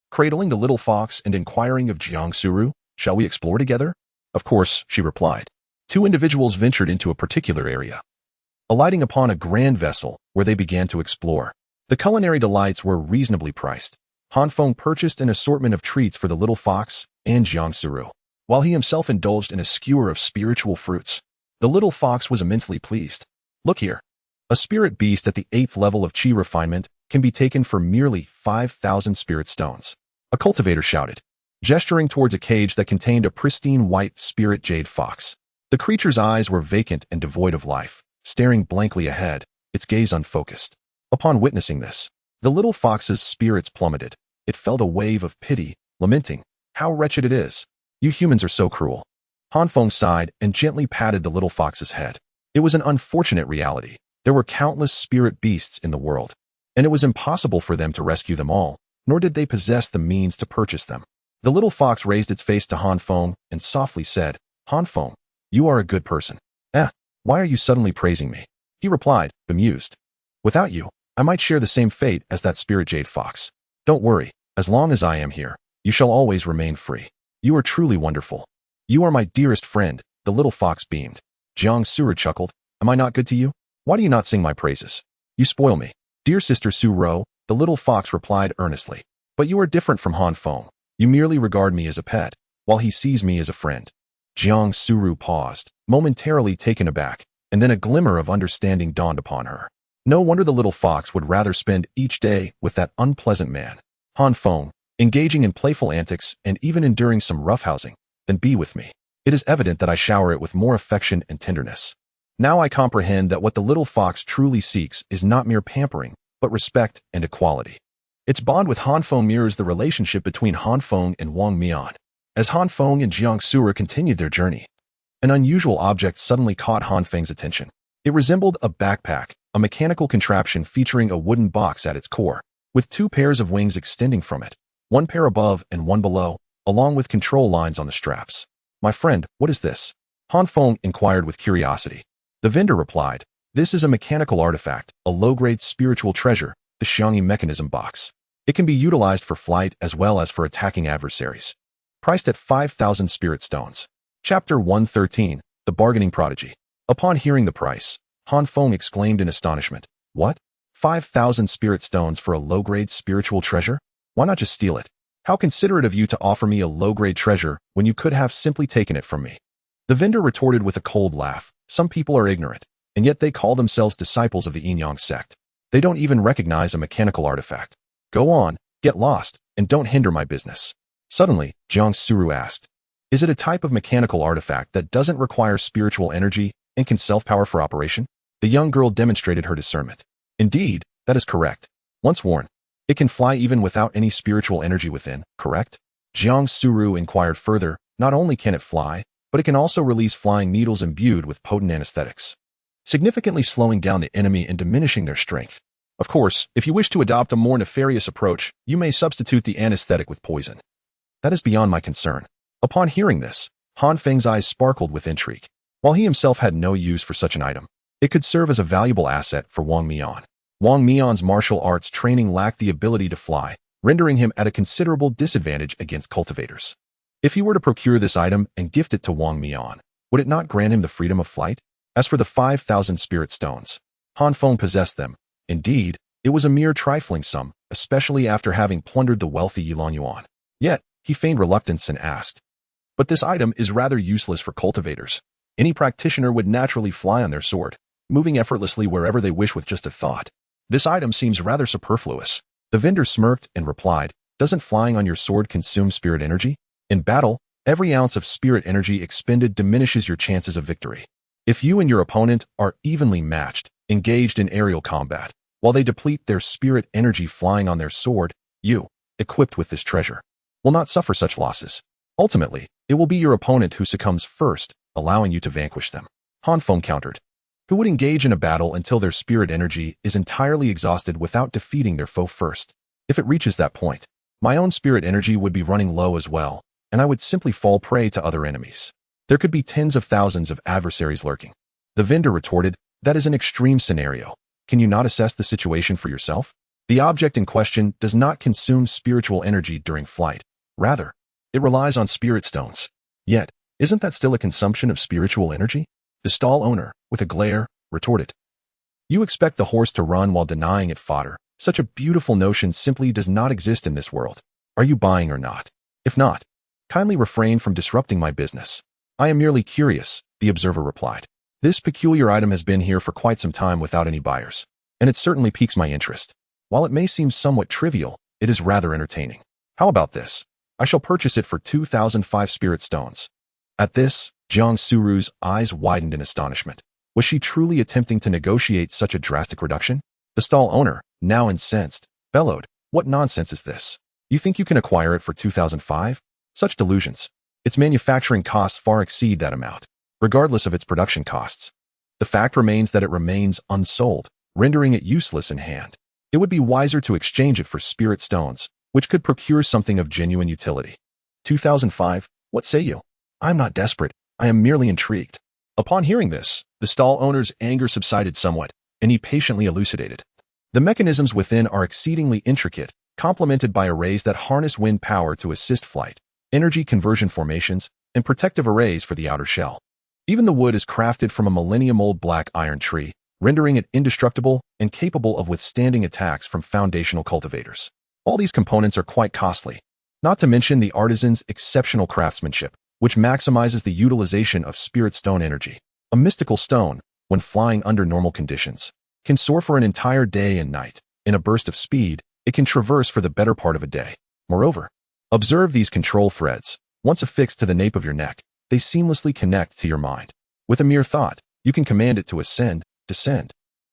[SPEAKER 1] cradling the little fox and inquiring of Jiang Suru. "Shall we explore together?" "Of course," she replied. Two individuals ventured into a particular area, alighting upon a grand vessel where they began to explore. The culinary delights were reasonably priced. Han Feng purchased an assortment of treats for the little fox and Jiang Suru, while he himself indulged in a skewer of spiritual fruits. The little fox was immensely pleased. "Look here. A spirit beast at the 8th level of chi refinement can be taken for merely 5,000 spirit stones." A cultivator shouted, gesturing towards a cage that contained a pristine white spirit jade fox. The creature's eyes were vacant and devoid of life, staring blankly ahead, its gaze unfocused. Upon witnessing this, the little fox's spirits plummeted. It felt a wave of pity, lamenting, "How wretched it is. You humans are so cruel." Han Feng sighed and gently patted the little fox's head. It was an unfortunate reality. There were countless spirit beasts in the world, and it was impossible for them to rescue them all, nor did they possess the means to purchase them. The little fox raised its face to Han Feng and softly said, "Han Feng, you are a good person." Why are you suddenly praising me?" he replied, bemused. "Without you, I might share the same fate as that spirit jade fox. Don't worry, as long as I am here, you shall always remain free. You are truly wonderful. You are my dearest friend," the little fox beamed. Jiang Suru chuckled, "Am I not good to you? Why do you not sing my praises? You spoil me." "Dear sister Su Ro," the little fox replied earnestly, "but you are different from Han Feng. You merely regard me as a pet, while he sees me as a friend." Jiang Suru paused, momentarily taken aback, and then a glimmer of understanding dawned upon her. No wonder the little fox would rather spend each day with that unpleasant man, Feng, engaging in playful antics and even enduring some roughhousing, than be with me. It is evident that I shower it with more affection and tenderness. Now I comprehend that what the little fox truly seeks is not mere pampering, but respect and equality. Its bond with Feng mirrors the relationship between Feng and Wang Mian. As Feng and Jiang Sura continued their journey, an unusual object suddenly caught Feng's attention. It resembled a backpack, a mechanical contraption featuring a wooden box at its core, with two pairs of wings extending from it, one pair above and one below, along with control lines on the straps. "My friend, what is this?" Feng inquired with curiosity. The vendor replied, "This is a mechanical artifact, a low-grade spiritual treasure, the Xiangyi mechanism box. It can be utilized for flight as well as for attacking adversaries. Priced at 5,000 spirit stones." Chapter 113, The Bargaining Prodigy. Upon hearing the price, Feng exclaimed in astonishment, "What? 5,000 spirit stones for a low-grade spiritual treasure? Why not just steal it? How considerate of you to offer me a low-grade treasure when you could have simply taken it from me." The vendor retorted with a cold laugh, "Some people are ignorant, and yet they call themselves disciples of the Yin-Yang sect. They don't even recognize a mechanical artifact. Go on, get lost, and don't hinder my business." Suddenly, Jiang Suru asked, "Is it a type of mechanical artifact that doesn't require spiritual energy and can self-power for operation?" The young girl demonstrated her discernment. "Indeed, that is correct. Once worn, it can fly even without any spiritual energy within, correct?" Jiang Suru inquired further, "Not only can it fly, but it can also release flying needles imbued with potent anesthetics, significantly slowing down the enemy and diminishing their strength. Of course, if you wish to adopt a more nefarious approach, you may substitute the anesthetic with poison. That is beyond my concern." Upon hearing this, Feng's eyes sparkled with intrigue. While he himself had no use for such an item, it could serve as a valuable asset for Wang Mian. Wang Mian's martial arts training lacked the ability to fly, rendering him at a considerable disadvantage against cultivators. If he were to procure this item and gift it to Wang Mian, would it not grant him the freedom of flight? As for the 5,000 spirit stones, Feng possessed them. Indeed, it was a mere trifling sum, especially after having plundered the wealthy Yilan Yuan. Yet, he feigned reluctance and asked, "But this item is rather useless for cultivators. Any practitioner would naturally fly on their sword, moving effortlessly wherever they wish with just a thought. This item seems rather superfluous." The vendor smirked and replied, "Doesn't flying on your sword consume spirit energy? In battle, every ounce of spirit energy expended diminishes your chances of victory. If you and your opponent are evenly matched, engaged in aerial combat, while they deplete their spirit energy flying on their sword, you, equipped with this treasure, will not suffer such losses. Ultimately, it will be your opponent who succumbs first, allowing you to vanquish them." Feng countered, "Who would engage in a battle until their spirit energy is entirely exhausted without defeating their foe first? If it reaches that point, my own spirit energy would be running low as well, and I would simply fall prey to other enemies. There could be tens of thousands of adversaries lurking." The vendor retorted, "That is an extreme scenario. Can you not assess the situation for yourself? The object in question does not consume spiritual energy during flight. Rather, it relies on spirit stones. Yet, isn't that still a consumption of spiritual energy?" The stall owner, with a glare, retorted, "You expect the horse to run while denying it fodder. Such a beautiful notion simply does not exist in this world. Are you buying or not? If not, kindly refrain from disrupting my business." "I am merely curious," the observer replied. "This peculiar item has been here for quite some time without any buyers, and it certainly piques my interest. While it may seem somewhat trivial, it is rather entertaining. How about this? I shall purchase it for 2,005 spirit stones." At this, Jiang Suru's eyes widened in astonishment. Was she truly attempting to negotiate such a drastic reduction? The stall owner, now incensed, bellowed, "What nonsense is this? You think you can acquire it for 2,005? Such delusions. Its manufacturing costs far exceed that amount, regardless of its production costs. The fact remains that it remains unsold, rendering it useless in hand. It would be wiser to exchange it for spirit stones, which could procure something of genuine utility. 2,005, what say you? I'm not desperate, I am merely intrigued." Upon hearing this, the stall owner's anger subsided somewhat, and he patiently elucidated. "The mechanisms within are exceedingly intricate, complemented by arrays that harness wind power to assist flight, energy conversion formations, and protective arrays for the outer shell. Even the wood is crafted from a millennium-old black iron tree, rendering it indestructible and capable of withstanding attacks from foundational cultivators. All these components are quite costly, not to mention the artisan's exceptional craftsmanship, which maximizes the utilization of spirit stone energy, a mystical stone, when flying under normal conditions. can soar for an entire day and night. In a burst of speed, it can traverse for the better part of a day. Moreover, observe these control threads. Once affixed to the nape of your neck, they seamlessly connect to your mind. With a mere thought, you can command it to ascend, descend,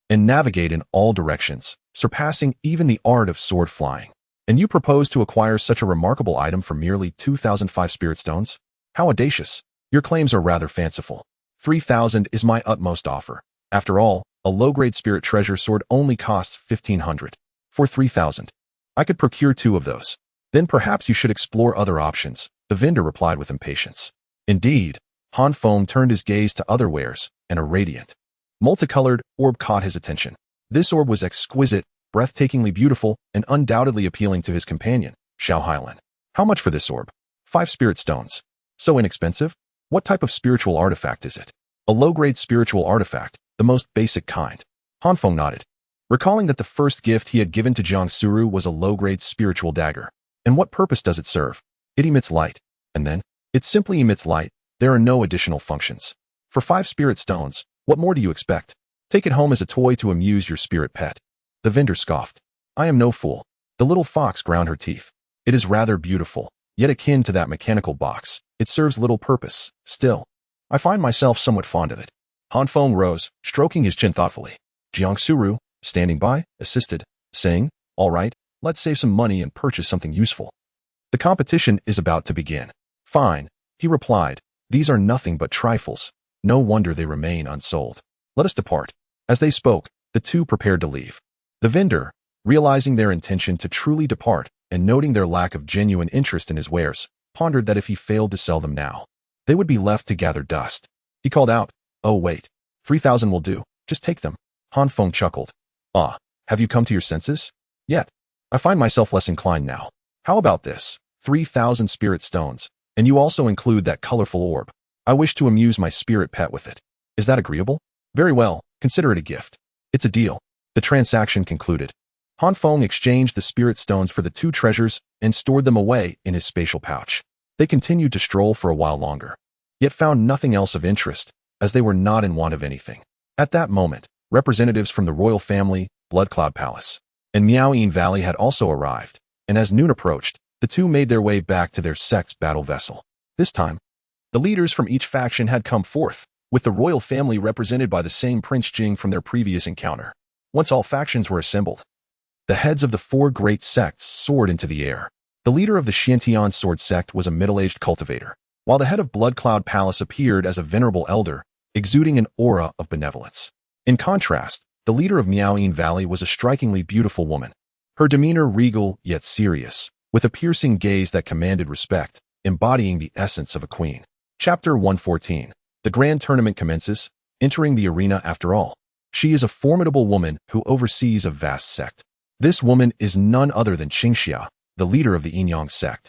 [SPEAKER 1] and navigate in all directions, surpassing even the art of sword flying. And you propose to acquire such a remarkable item for merely 2,005 spirit stones? How audacious! Your claims are rather fanciful. 3,000 is my utmost offer. After all, a low-grade spirit treasure sword only costs 1,500. For 3,000, I could procure 2 of those. Then perhaps you should explore other options, the vendor replied with impatience. Indeed, Feng turned his gaze to other wares, and a radiant, multicolored orb caught his attention. This orb was exquisite, breathtakingly beautiful, and undoubtedly appealing to his companion, Xiao Hailan. How much for this orb? 5 spirit stones. So inexpensive? What type of spiritual artifact is it? A low-grade spiritual artifact, the most basic kind. Feng nodded, recalling that the first gift he had given to Jiang Suru was a low-grade spiritual dagger. And what purpose does it serve? It emits light. And then? It simply emits light. There are no additional functions. For 5 spirit stones, what more do you expect? Take it home as a toy to amuse your spirit pet. The vendor scoffed. I am no fool. The little fox ground her teeth. It is rather beautiful, yet akin to that mechanical box. It serves little purpose. Still, I find myself somewhat fond of it. Feng rose, stroking his chin thoughtfully. Jiang Suru, standing by, assisted, saying, all right, let's save some money and purchase something useful. The competition is about to begin. Fine, he replied. These are nothing but trifles. No wonder they remain unsold. Let us depart. As they spoke, the two prepared to leave. The vendor, realizing their intention to truly depart and noting their lack of genuine interest in his wares, pondered that if he failed to sell them now, they would be left to gather dust. He called out, oh wait, 3,000 will do, just take them. Feng chuckled. Ah, have you come to your senses? Yet. I find myself less inclined now. How about this? 3,000 spirit stones, and you also include that colorful orb. I wish to amuse my spirit pet with it. Is that agreeable? Very well, consider it a gift. It's a deal. The transaction concluded. Feng exchanged the spirit stones for the 2 treasures and stored them away in his spatial pouch. They continued to stroll for a while longer, yet found nothing else of interest, as they were not in want of anything. At that moment, representatives from the royal family, Blood Cloud Palace, and Miaoyin Valley had also arrived, and as noon approached, the two made their way back to their sect's battle vessel. This time, the leaders from each faction had come forth, with the royal family represented by the same Prince Jing from their previous encounter. Once all factions were assembled, the heads of the 4 great sects soared into the air. The leader of the Xiantian sword sect was a middle-aged cultivator, while the head of Blood Cloud Palace appeared as a venerable elder, exuding an aura of benevolence. In contrast, the leader of Miaoyin Valley was a strikingly beautiful woman, her demeanor regal yet serious, with a piercing gaze that commanded respect, embodying the essence of a queen. Chapter 114. The grand tournament commences, entering the arena after all. She is a formidable woman who oversees a vast sect. This woman is none other than Qingxia, the leader of the Yinyang sect,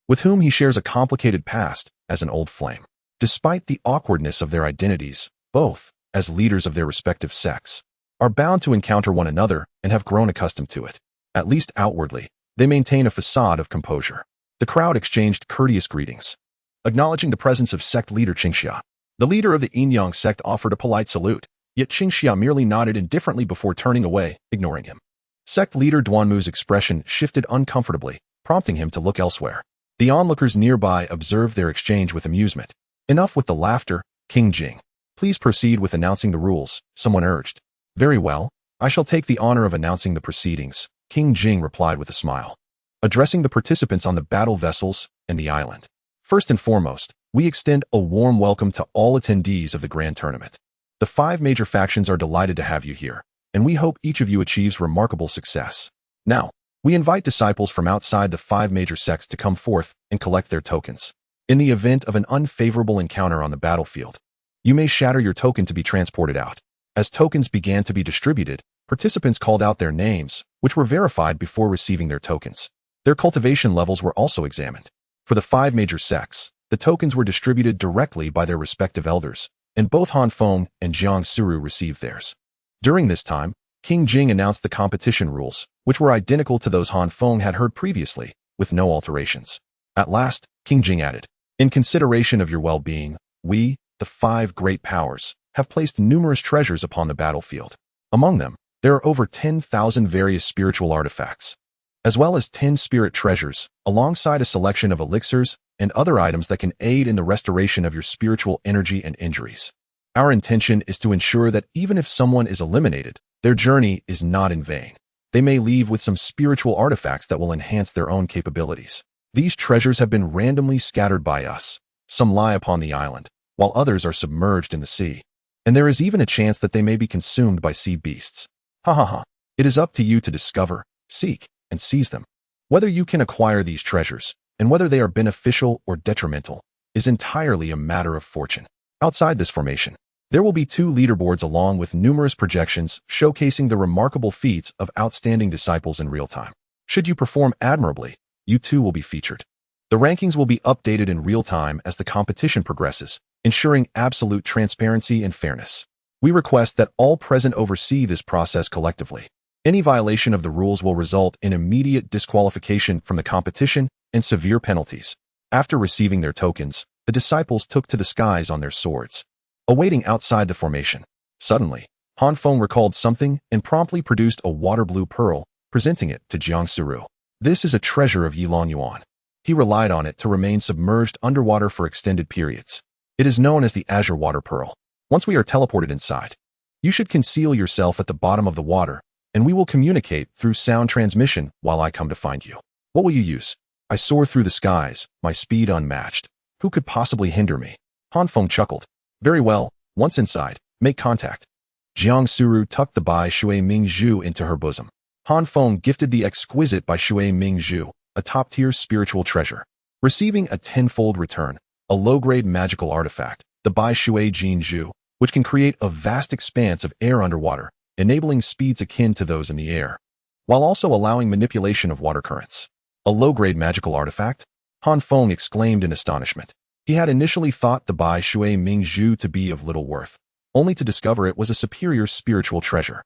[SPEAKER 1] with whom he shares a complicated past as an old flame. Despite the awkwardness of their identities, both, as leaders of their respective sects, are bound to encounter one another and have grown accustomed to it. At least outwardly, they maintain a facade of composure. The crowd exchanged courteous greetings, acknowledging the presence of sect leader Qingxia. The leader of the Yinyang sect offered a polite salute, yet Qingxia merely nodded indifferently before turning away, ignoring him. Sect leader Duanmu's expression shifted uncomfortably, prompting him to look elsewhere. The onlookers nearby observed their exchange with amusement. Enough with the laughter, King Jing. Please proceed with announcing the rules, someone urged. Very well, I shall take the honor of announcing the proceedings, King Jing replied with a smile, addressing the participants on the battle vessels and the island. First and foremost, we extend a warm welcome to all attendees of the grand tournament. The 5 major factions are delighted to have you here, and we hope each of you achieves remarkable success. Now, we invite disciples from outside the 5 major sects to come forth and collect their tokens. In the event of an unfavorable encounter on the battlefield, you may shatter your token to be transported out. As tokens began to be distributed, participants called out their names, which were verified before receiving their tokens. Their cultivation levels were also examined. For the 5 major sects, the tokens were distributed directly by their respective elders, and both Feng and Jiang Suru received theirs. During this time, King Jing announced the competition rules, which were identical to those Feng had heard previously, with no alterations. At last, King Jing added, in consideration of your well-being, we, the 5 great powers, have placed numerous treasures upon the battlefield. Among them, There are over 10,000 various spiritual artifacts, as well as 10 spirit treasures, alongside a selection of elixirs and other items that can aid in the restoration of your spiritual energy and injuries. Our intention is to ensure that even if someone is eliminated, their journey is not in vain. They may leave with some spiritual artifacts that will enhance their own capabilities. These treasures have been randomly scattered by us. Some lie upon the island, while others are submerged in the sea. And there is even a chance that they may be consumed by sea beasts. Ha ha ha. It is up to you to discover, seek, and seize them. Whether you can acquire these treasures, and whether they are beneficial or detrimental, is entirely a matter of fortune. Outside this formation, there will be 2 leaderboards along with numerous projections showcasing the remarkable feats of outstanding disciples in real time. Should you perform admirably, you too will be featured. The rankings will be updated in real time as the competition progresses, ensuring absolute transparency and fairness. We request that all present oversee this process collectively. Any violation of the rules will result in immediate disqualification from the competition and severe penalties. After receiving their tokens, the disciples took to the skies on their swords, awaiting outside the formation. Suddenly, Feng recalled something and promptly produced a water-blue pearl, presenting it to Jiang Suru. This is a treasure of Yilong Yuan. He relied on it to remain submerged underwater for extended periods. It is known as the Azure Water Pearl. Once we are teleported inside, you should conceal yourself at the bottom of the water, and we will communicate through sound transmission while I come to find you. What will you use? I soar through the skies, my speed unmatched. Who could possibly hinder me? Feng chuckled. Very well, once inside, make contact. Jiang Suru tucked the Bai Shui Ming Zhu into her bosom. Feng gifted the exquisite Bai Shui Ming Zhu, a top-tier spiritual treasure. Receiving a tenfold return, a low-grade magical artifact, the Bai Shui Jin Zhu, which can create a vast expanse of air underwater, enabling speeds akin to those in the air, while also allowing manipulation of water currents. A low-grade magical artifact? Feng exclaimed in astonishment. He had initially thought the Bai Shui Ming Zhu to be of little worth, only to discover it was a superior spiritual treasure.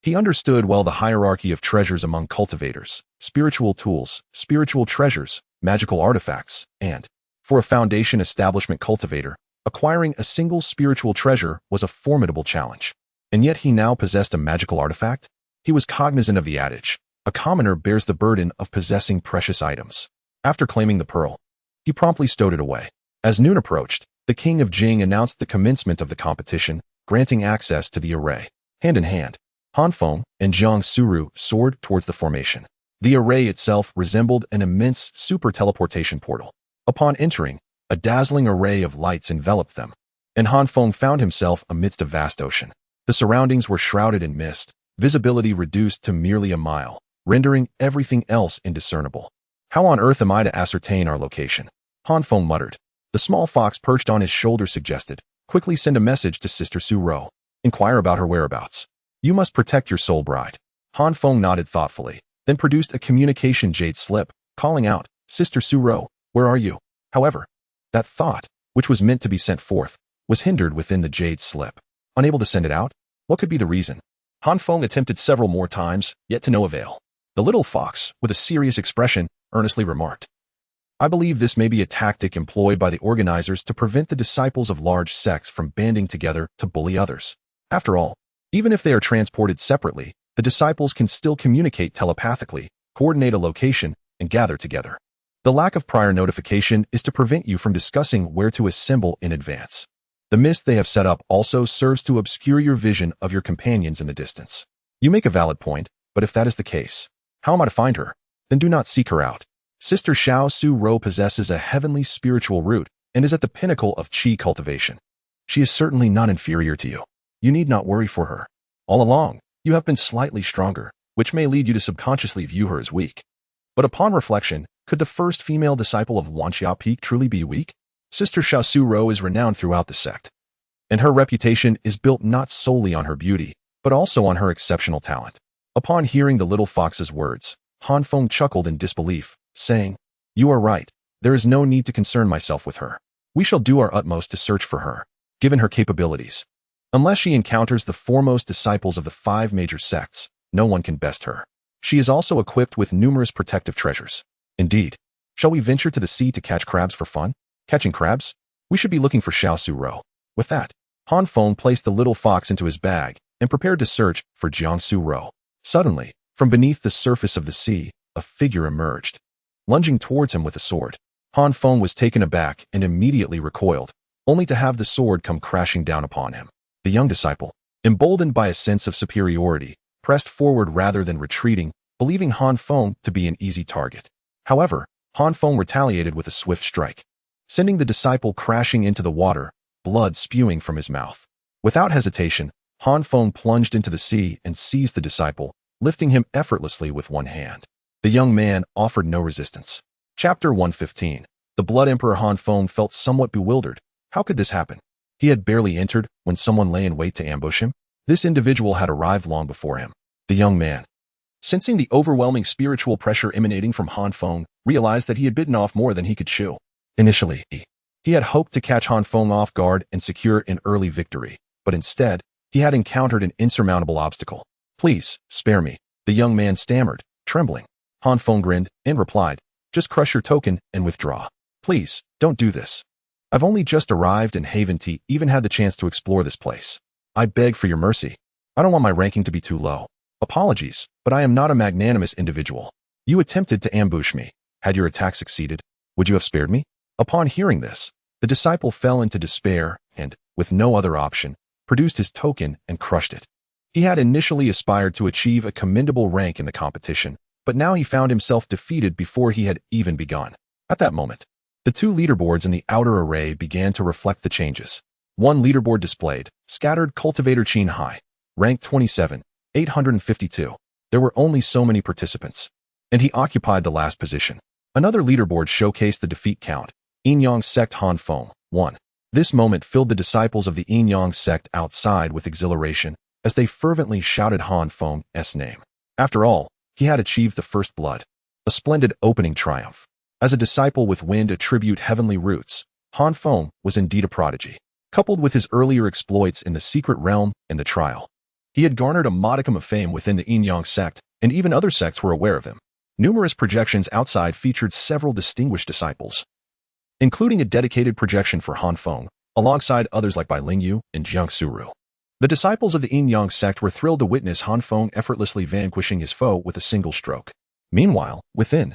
[SPEAKER 1] He understood well the hierarchy of treasures among cultivators, spiritual tools, spiritual treasures, magical artifacts, and, for a foundation establishment cultivator, acquiring a single spiritual treasure was a formidable challenge. And yet he now possessed a magical artifact? He was cognizant of the adage, a commoner bears the burden of possessing precious items. After claiming the pearl, he promptly stowed it away. As noon approached, the king of Jing announced the commencement of the competition, granting access to the array. Hand in hand, Feng and Jiang Suru soared towards the formation. The array itself resembled an immense super teleportation portal. Upon entering, a dazzling array of lights enveloped them, and Feng found himself amidst a vast ocean. The surroundings were shrouded in mist, visibility reduced to merely a mile, rendering everything else indiscernible. How on earth am I to ascertain our location? Feng muttered. The small fox perched on his shoulder suggested, quickly send a message to Sister Su Ro. Inquire about her whereabouts. You must protect your soul bride. Feng nodded thoughtfully, then produced a communication jade slip, calling out, Sister Su Ro, where are you? However, that thought, which was meant to be sent forth, was hindered within the jade slip. Unable to send it out? What could be the reason? Feng attempted several more times, yet to no avail. The little fox, with a serious expression, earnestly remarked, I believe this may be a tactic employed by the organizers to prevent the disciples of large sects from banding together to bully others. After all, even if they are transported separately, the disciples can still communicate telepathically, coordinate a location, and gather together. The lack of prior notification is to prevent you from discussing where to assemble in advance. The mist they have set up also serves to obscure your vision of your companions in the distance. You make a valid point, but if that is the case, how am I to find her? Then do not seek her out. Sister Xiao Su Ro possesses a heavenly spiritual root and is at the pinnacle of qi cultivation. She is certainly not inferior to you. You need not worry for her. All along, you have been slightly stronger, which may lead you to subconsciously view her as weak. But upon reflection, could the first female disciple of Wanxia Peak truly be weak? Sister Xiao Su Ro is renowned throughout the sect, and her reputation is built not solely on her beauty, but also on her exceptional talent. Upon hearing the little fox's words, Feng chuckled in disbelief, saying, You are right, there is no need to concern myself with her. We shall do our utmost to search for her, given her capabilities. Unless she encounters the foremost disciples of the 5 major sects, no one can best her. She is also equipped with numerous protective treasures. Indeed, shall we venture to the sea to catch crabs for fun? Catching crabs? We should be looking for Xiao Su Ro. With that, Feng placed the little fox into his bag and prepared to search for Jiangsu Ro. Suddenly, from beneath the surface of the sea, a figure emerged, lunging towards him with a sword. Han Feng was taken aback and immediately recoiled, only to have the sword come crashing down upon him. The young disciple, emboldened by a sense of superiority, pressed forward rather than retreating, believing Han Feng to be an easy target. However, Han Feng retaliated with a swift strike, sending the disciple crashing into the water, blood spewing from his mouth. Without hesitation, Han Feng plunged into the sea and seized the disciple, lifting him effortlessly with one hand. The young man offered no resistance. Chapter 115. The Blood Emperor Han Feng felt somewhat bewildered. How could this happen? He had barely entered when someone lay in wait to ambush him. This individual had arrived long before him. The young man, sensing the overwhelming spiritual pressure emanating from Han Feng, realized that he had bitten off more than he could chew. Initially, he had hoped to catch Han Feng off guard and secure an early victory, but instead, he had encountered an insurmountable obstacle. "Please, spare me," the young man stammered, trembling. Han Feng grinned and replied, "Just crush your token and withdraw. Please, don't do this. I've only just arrived and haven't even had the chance to explore this place. I beg for your mercy. I don't want my ranking to be too low. Apologies, but I am not a magnanimous individual. You attempted to ambush me. Had your attack succeeded, would you have spared me?" Upon hearing this, the disciple fell into despair and, with no other option, produced his token and crushed it. He had initially aspired to achieve a commendable rank in the competition, but now he found himself defeated before he had even begun. At that moment, the two leaderboards in the outer array began to reflect the changes. One leaderboard displayed, scattered cultivator Qin Hai, rank 27, 852. There were only so many participants, and he occupied the last position. Another leaderboard showcased the defeat count, Yin Yang sect Han Feng, 1. This moment filled the disciples of the Yin Yang sect outside with exhilaration, as they fervently shouted Han Feng's name. After all, he had achieved the first blood, a splendid opening triumph. As a disciple with wind attribute heavenly roots, Han Feng was indeed a prodigy. Coupled with his earlier exploits in the secret realm and the trial, he had garnered a modicum of fame within the Yin Yang sect, and even other sects were aware of him. Numerous projections outside featured several distinguished disciples, including a dedicated projection for Han Feng, alongside others like Bai Lingyu and Jiangsu Ru. The disciples of the Yin Yang sect were thrilled to witness Han Feng effortlessly vanquishing his foe with a single stroke. Meanwhile, within,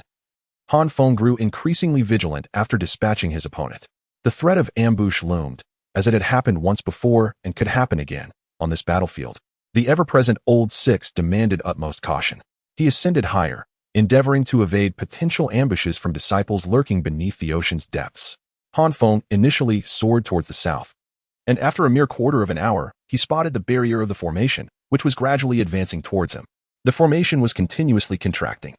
[SPEAKER 1] Han Feng grew increasingly vigilant after dispatching his opponent. The threat of ambush loomed, as it had happened once before and could happen again, on this battlefield. The ever-present Old Six demanded utmost caution. He ascended higher, endeavoring to evade potential ambushes from disciples lurking beneath the ocean's depths. Han Feng initially soared towards the south, and after a mere quarter of an hour, he spotted the barrier of the formation, which was gradually advancing towards him. The formation was continuously contracting,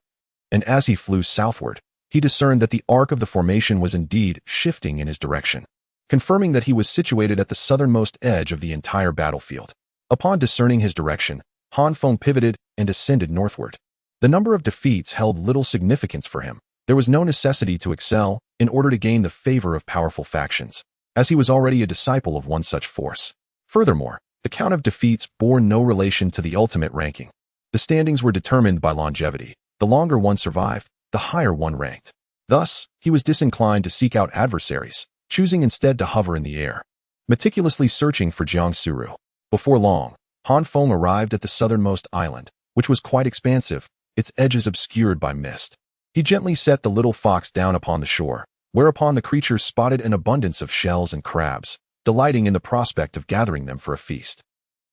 [SPEAKER 1] and as he flew southward, he discerned that the arc of the formation was indeed shifting in his direction, confirming that he was situated at the southernmost edge of the entire battlefield. Upon discerning his direction, Han Feng pivoted and ascended northward. The number of defeats held little significance for him. There was no necessity to excel in order to gain the favor of powerful factions, as he was already a disciple of one such force. Furthermore, the count of defeats bore no relation to the ultimate ranking. The standings were determined by longevity. The longer one survived, the higher one ranked. Thus, he was disinclined to seek out adversaries, choosing instead to hover in the air, meticulously searching for Jiangsu Ru. Before long, Han Feng arrived at the southernmost island, which was quite expansive, its edges obscured by mist. He gently set the little fox down upon the shore, whereupon the creature spotted an abundance of shells and crabs, delighting in the prospect of gathering them for a feast.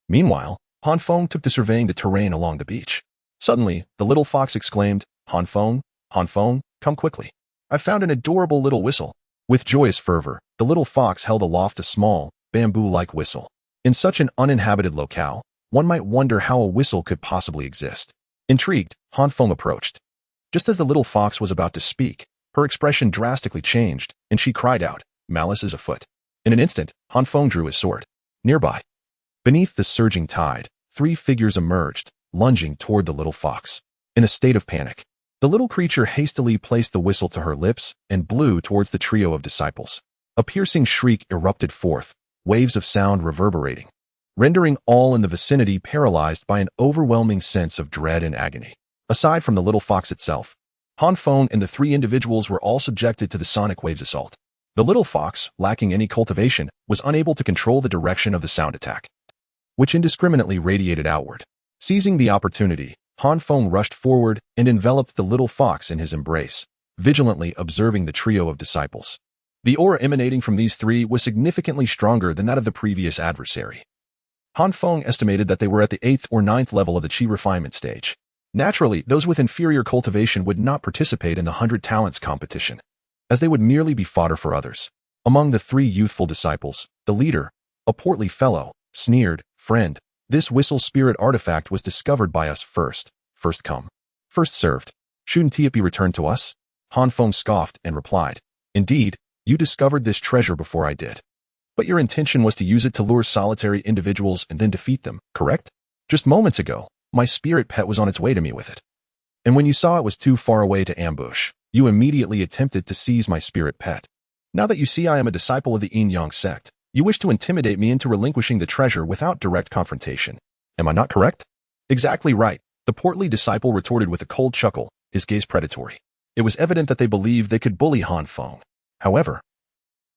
[SPEAKER 1] Meanwhile, Han Feng took to surveying the terrain along the beach. Suddenly, the little fox exclaimed, Han Feng, come quickly. I've found an adorable little whistle." With joyous fervor, the little fox held aloft a small, bamboo-like whistle. In such an uninhabited locale, one might wonder how a whistle could possibly exist. Intrigued, Han Feng approached. Just as the little fox was about to speak, her expression drastically changed, and she cried out, "Malice is afoot." In an instant, Han Feng drew his sword. Nearby, beneath the surging tide, 3 figures emerged, lunging toward the little fox. In a state of panic, the little creature hastily placed the whistle to her lips and blew towards the trio of disciples. A piercing shriek erupted forth, waves of sound reverberating, rendering all in the vicinity paralyzed by an overwhelming sense of dread and agony. Aside from the little fox itself, Han Feng and the 3 individuals were all subjected to the sonic waves assault. The little fox, lacking any cultivation, was unable to control the direction of the sound attack. which indiscriminately radiated outward. Seizing the opportunity, Feng rushed forward and enveloped the little fox in his embrace, vigilantly observing the trio of disciples. The aura emanating from these three was significantly stronger than that of the previous adversary. Feng estimated that they were at the 8th or 9th level of the Qi refinement stage. Naturally, those with inferior cultivation would not participate in the 100 talents competition, as they would merely be fodder for others. Among the three youthful disciples, the leader, a portly fellow, sneered, "Friend, this whistle spirit artifact was discovered by us first. First come, first served. Shouldn't it be returned to us?" Feng scoffed and replied, "Indeed, you discovered this treasure before I did. But your intention was to use it to lure solitary individuals and then defeat them, correct? Just moments ago, my spirit pet was on its way to me with it. And when you saw it was too far away to ambush, you immediately attempted to seize my spirit pet. Now that you see I am a disciple of the Yin-Yang sect, you wish to intimidate me into relinquishing the treasure without direct confrontation. Am I not correct?" "Exactly right," the portly disciple retorted with a cold chuckle, his gaze predatory. It was evident that they believed they could bully Feng. However,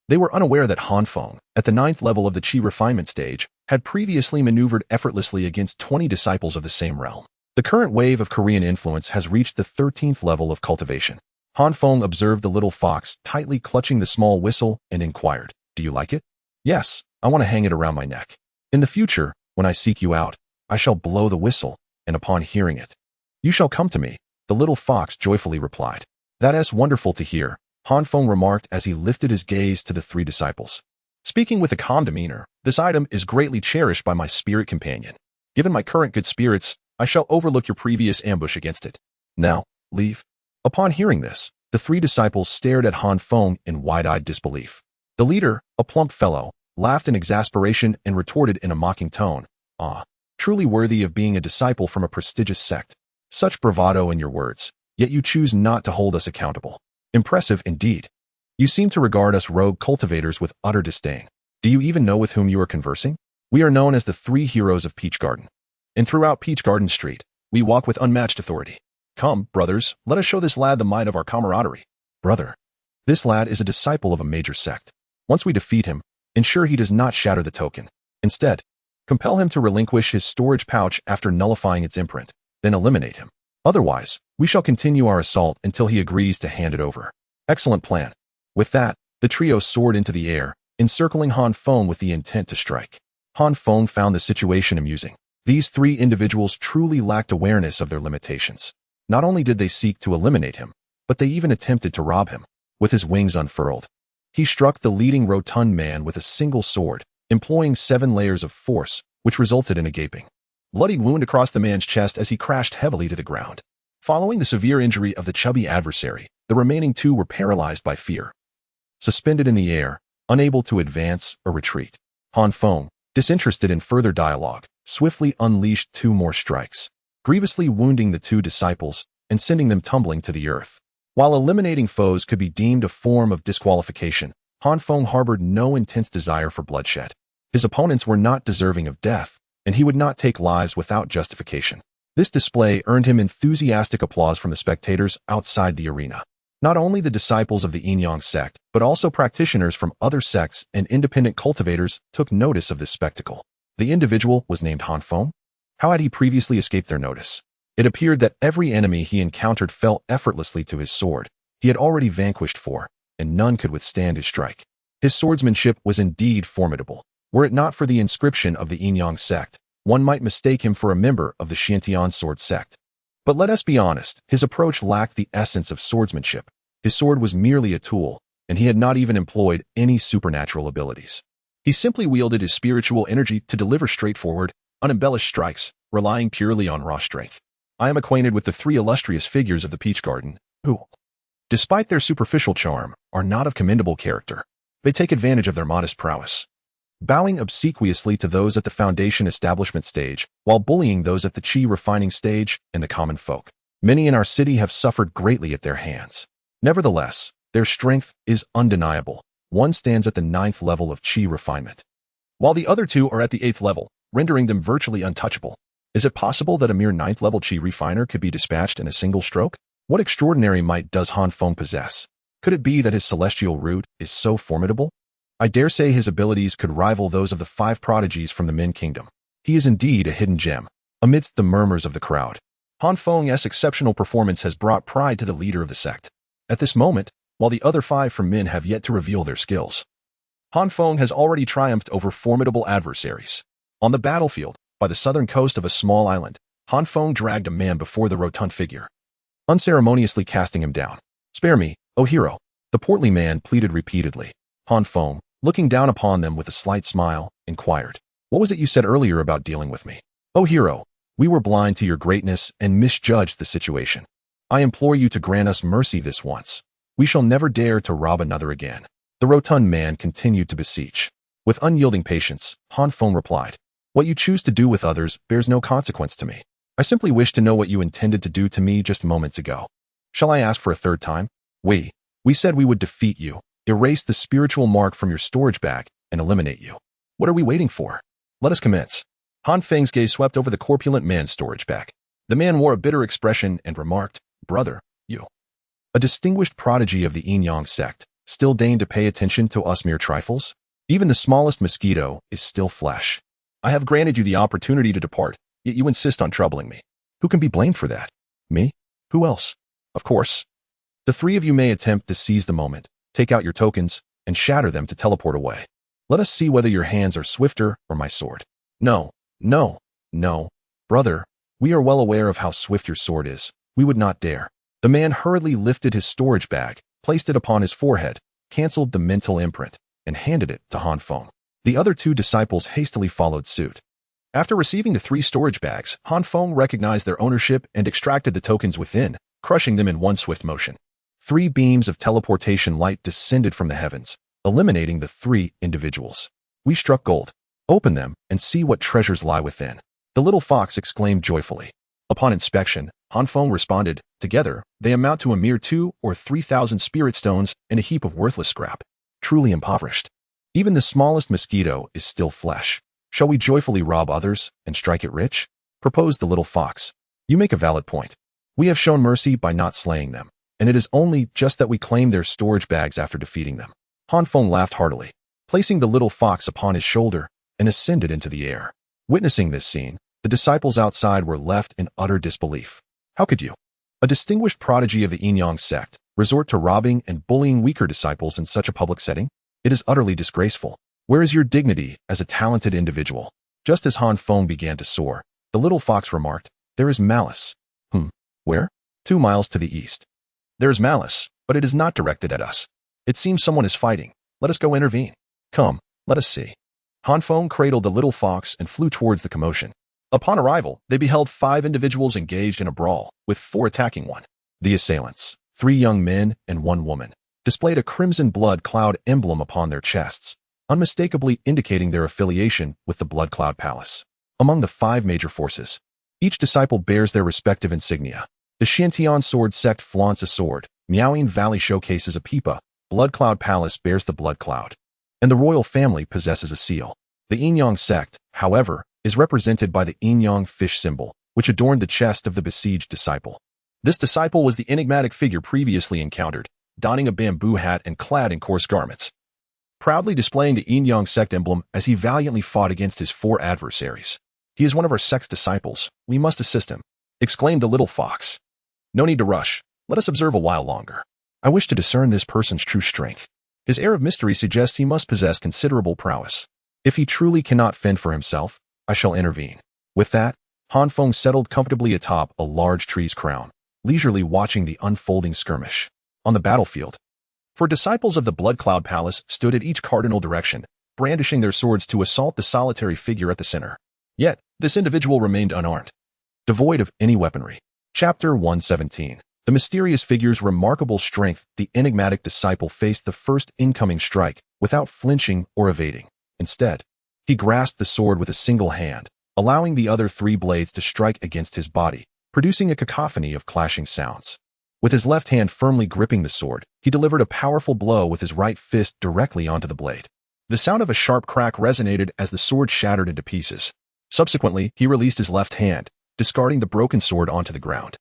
[SPEAKER 1] they were unaware that Feng, at the 9th level of the Qi refinement stage, had previously maneuvered effortlessly against 20 disciples of the same realm. The current wave of Korean influence has reached the 13th level of cultivation. Feng observed the little fox tightly clutching the small whistle and inquired, "Do you like it?" "Yes, I want to hang it around my neck. In the future, when I seek you out, I shall blow the whistle, and upon hearing it, you shall come to me," the little fox joyfully replied. "That's wonderful to hear," Feng remarked as he lifted his gaze to the three disciples. "Speaking with a calm demeanor, this item is greatly cherished by my spirit companion. Given my current good spirits, I shall overlook your previous ambush against it. Now, leave." Upon hearing this, the three disciples stared at Feng in wide-eyed disbelief. The leader, a plump fellow, laughed in exasperation and retorted in a mocking tone, "Ah, truly worthy of being a disciple from a prestigious sect. Such bravado in your words, yet you choose not to hold us accountable. Impressive indeed. You seem to regard us rogue cultivators with utter disdain. Do you even know with whom you are conversing? We are known as the three heroes of Peach Garden. And throughout Peach Garden Street, we walk with unmatched authority. Come, brothers, let us show this lad the might of our camaraderie." "Brother, this lad is a disciple of a major sect. Once we defeat him, ensure he does not shatter the token. Instead, compel him to relinquish his storage pouch after nullifying its imprint, then eliminate him. Otherwise, we shall continue our assault until he agrees to hand it over." "Excellent plan." With that, the trio soared into the air, encircling Feng with the intent to strike. Feng found the situation amusing. These three individuals truly lacked awareness of their limitations. Not only did they seek to eliminate him, but they even attempted to rob him. With his wings unfurled, he struck the leading rotund man with a single sword, employing 7 layers of force, which resulted in a gaping, bloody wound across the man's chest as he crashed heavily to the ground. Following the severe injury of the chubby adversary, the remaining 2 were paralyzed by fear. Suspended in the air, unable to advance or retreat, Feng, disinterested in further dialogue, swiftly unleashed 2 more strikes, grievously wounding the 2 disciples and sending them tumbling to the earth. While eliminating foes could be deemed a form of disqualification, Feng harbored no intense desire for bloodshed. His opponents were not deserving of death, and he would not take lives without justification. This display earned him enthusiastic applause from the spectators outside the arena. Not only the disciples of the Yin-Yang sect, but also practitioners from other sects and independent cultivators took notice of this spectacle. The individual was named Feng. How had he previously escaped their notice? It appeared that every enemy he encountered fell effortlessly to his sword. He had already vanquished 4, and none could withstand his strike. His swordsmanship was indeed formidable. Were it not for the inscription of the Yin-Yang sect, one might mistake him for a member of the Xiantian sword sect. But let us be honest, his approach lacked the essence of swordsmanship. His sword was merely a tool, and he had not even employed any supernatural abilities. He simply wielded his spiritual energy to deliver straightforward, unembellished strikes, relying purely on raw strength. I am acquainted with the 3 illustrious figures of the Peach Garden, who, despite their superficial charm, are not of commendable character. They take advantage of their modest prowess, bowing obsequiously to those at the foundation establishment stage, while bullying those at the Qi refining stage and the common folk. Many in our city have suffered greatly at their hands. Nevertheless, their strength is undeniable. One stands at the 9th level of Qi refinement, while the other 2 are at the 8th level, rendering them virtually untouchable. Is it possible that a mere 9th level Qi refiner could be dispatched in a single stroke? What extraordinary might does Feng possess? Could it be that his celestial root is so formidable? I dare say his abilities could rival those of the 5 prodigies from the Min Kingdom. He is indeed a hidden gem. Amidst the murmurs of the crowd, Han Feng's exceptional performance has brought pride to the leader of the sect. At this moment, while the other 5 from Min have yet to reveal their skills, Han Feng has already triumphed over formidable adversaries. On the battlefield, by the southern coast of a small island, Han Feng dragged a man before the rotund figure, unceremoniously casting him down. "Spare me, O hero," the portly man pleaded repeatedly. Han Feng, looking down upon them with a slight smile, inquired, "What was it you said earlier about dealing with me? O hero, we were blind to your greatness and misjudged the situation. I implore you to grant us mercy this once. We shall never dare to rob another again." The rotund man continued to beseech. With unyielding patience, Han Feng replied, "What you choose to do with others bears no consequence to me. I simply wish to know what you intended to do to me just moments ago. Shall I ask for a third time? We said we would defeat you, erase the spiritual mark from your storage bag, and eliminate you. What are we waiting for? Let us commence." Han Feng's gaze swept over the corpulent man's storage bag. The man wore a bitter expression and remarked, "Brother, you, a distinguished prodigy of the Yin-Yang sect, still deign to pay attention to us mere trifles? Even the smallest mosquito is still flesh. I have granted you the opportunity to depart, yet you insist on troubling me. Who can be blamed for that? Me? Who else? Of course. The 3 of you may attempt to seize the moment, take out your tokens, and shatter them to teleport away. Let us see whether your hands are swifter or my sword." "No, no, no, brother, we are well aware of how swift your sword is. We would not dare." The man hurriedly lifted his storage bag, placed it upon his forehead, cancelled the mental imprint, and handed it to Han Feng. The other 2 disciples hastily followed suit. After receiving the 3 storage bags, Han Feng recognized their ownership and extracted the tokens within, crushing them in one swift motion. 3 beams of teleportation light descended from the heavens, eliminating the 3 individuals. "We struck gold. Open them and see what treasures lie within," the little fox exclaimed joyfully. Upon inspection, Han Feng responded, "Together, they amount to a mere 2,000 or 3,000 spirit stones and a heap of worthless scrap. Truly impoverished. Even the smallest mosquito is still flesh. Shall we joyfully rob others and strike it rich?" proposed the little fox. "You make a valid point. We have shown mercy by not slaying them, and it is only just that we claim their storage bags after defeating them." Han Feng laughed heartily, placing the little fox upon his shoulder, and ascended into the air. Witnessing this scene, the disciples outside were left in utter disbelief. How could you, a distinguished prodigy of the Yin-Yang sect, resort to robbing and bullying weaker disciples in such a public setting? It is utterly disgraceful. Where is your dignity as a talented individual? Just as Han Feng began to soar, the little fox remarked, "There is malice." Where? 2 miles to the east. There is malice, but it is not directed at us. It seems someone is fighting. Let us go intervene. Come, let us see." Han Feng cradled the little fox and flew towards the commotion. Upon arrival, they beheld 5 individuals engaged in a brawl, with 4 attacking one. The assailants, 3 young men and 1 woman, displayed a crimson blood cloud emblem upon their chests, unmistakably indicating their affiliation with the Blood Cloud Palace. Among the 5 major forces, each disciple bears their respective insignia. The Shantian Sword Sect flaunts a sword, Miaoying Valley showcases a pipa, Blood Cloud Palace bears the Blood Cloud, and the royal family possesses a seal. The Yin-Yang sect, however, is represented by the Yin-Yang fish symbol, which adorned the chest of the besieged disciple. This disciple was the enigmatic figure previously encountered, donning a bamboo hat and clad in coarse garments, proudly displaying the Yin-Yang sect emblem as he valiantly fought against his 4 adversaries. "He is one of our sect's disciples. We must assist him," exclaimed the little fox. "No need to rush. Let us observe a while longer. I wish to discern this person's true strength. His air of mystery suggests he must possess considerable prowess. If he truly cannot fend for himself, I shall intervene." With that, Han Feng settled comfortably atop a large tree's crown, leisurely watching the unfolding skirmish. On the battlefield, 4 disciples of the Blood Cloud Palace stood at each cardinal direction, brandishing their swords to assault the solitary figure at the center. Yet, this individual remained unarmed, devoid of any weaponry. Chapter 117. The mysterious figure's remarkable strength. The enigmatic disciple faced the first incoming strike without flinching or evading. Instead, he grasped the sword with a single hand, allowing the other 3 blades to strike against his body, producing a cacophony of clashing sounds. With his left hand firmly gripping the sword, he delivered a powerful blow with his right fist directly onto the blade. The sound of a sharp crack resonated as the sword shattered into pieces. Subsequently, he released his left hand, discarding the broken sword onto the ground,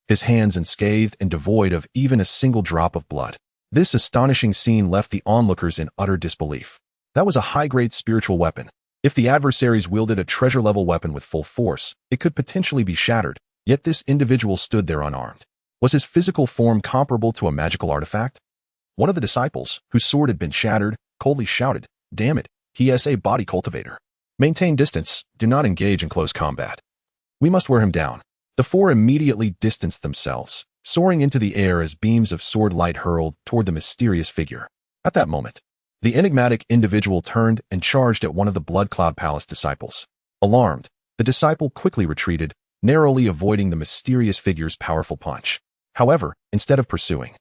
[SPEAKER 1] his hands unscathed and devoid of even a single drop of blood. This astonishing scene left the onlookers in utter disbelief. That was a high-grade spiritual weapon, If the adversaries wielded a treasure-level weapon with full force, it could potentially be shattered, yet this individual stood there unarmed. Was his physical form comparable to a magical artifact? One of the disciples, whose sword had been shattered, coldly shouted, "Damn it, he is a body cultivator. Maintain distance, do not engage in close combat. We must wear him down." The four immediately distanced themselves, soaring into the air as beams of sword light hurled toward the mysterious figure. At that moment, the enigmatic individual turned and charged at one of the Blood Cloud Palace disciples. Alarmed, the disciple quickly retreated, narrowly avoiding the mysterious figure's powerful punch. However, instead of pursuing,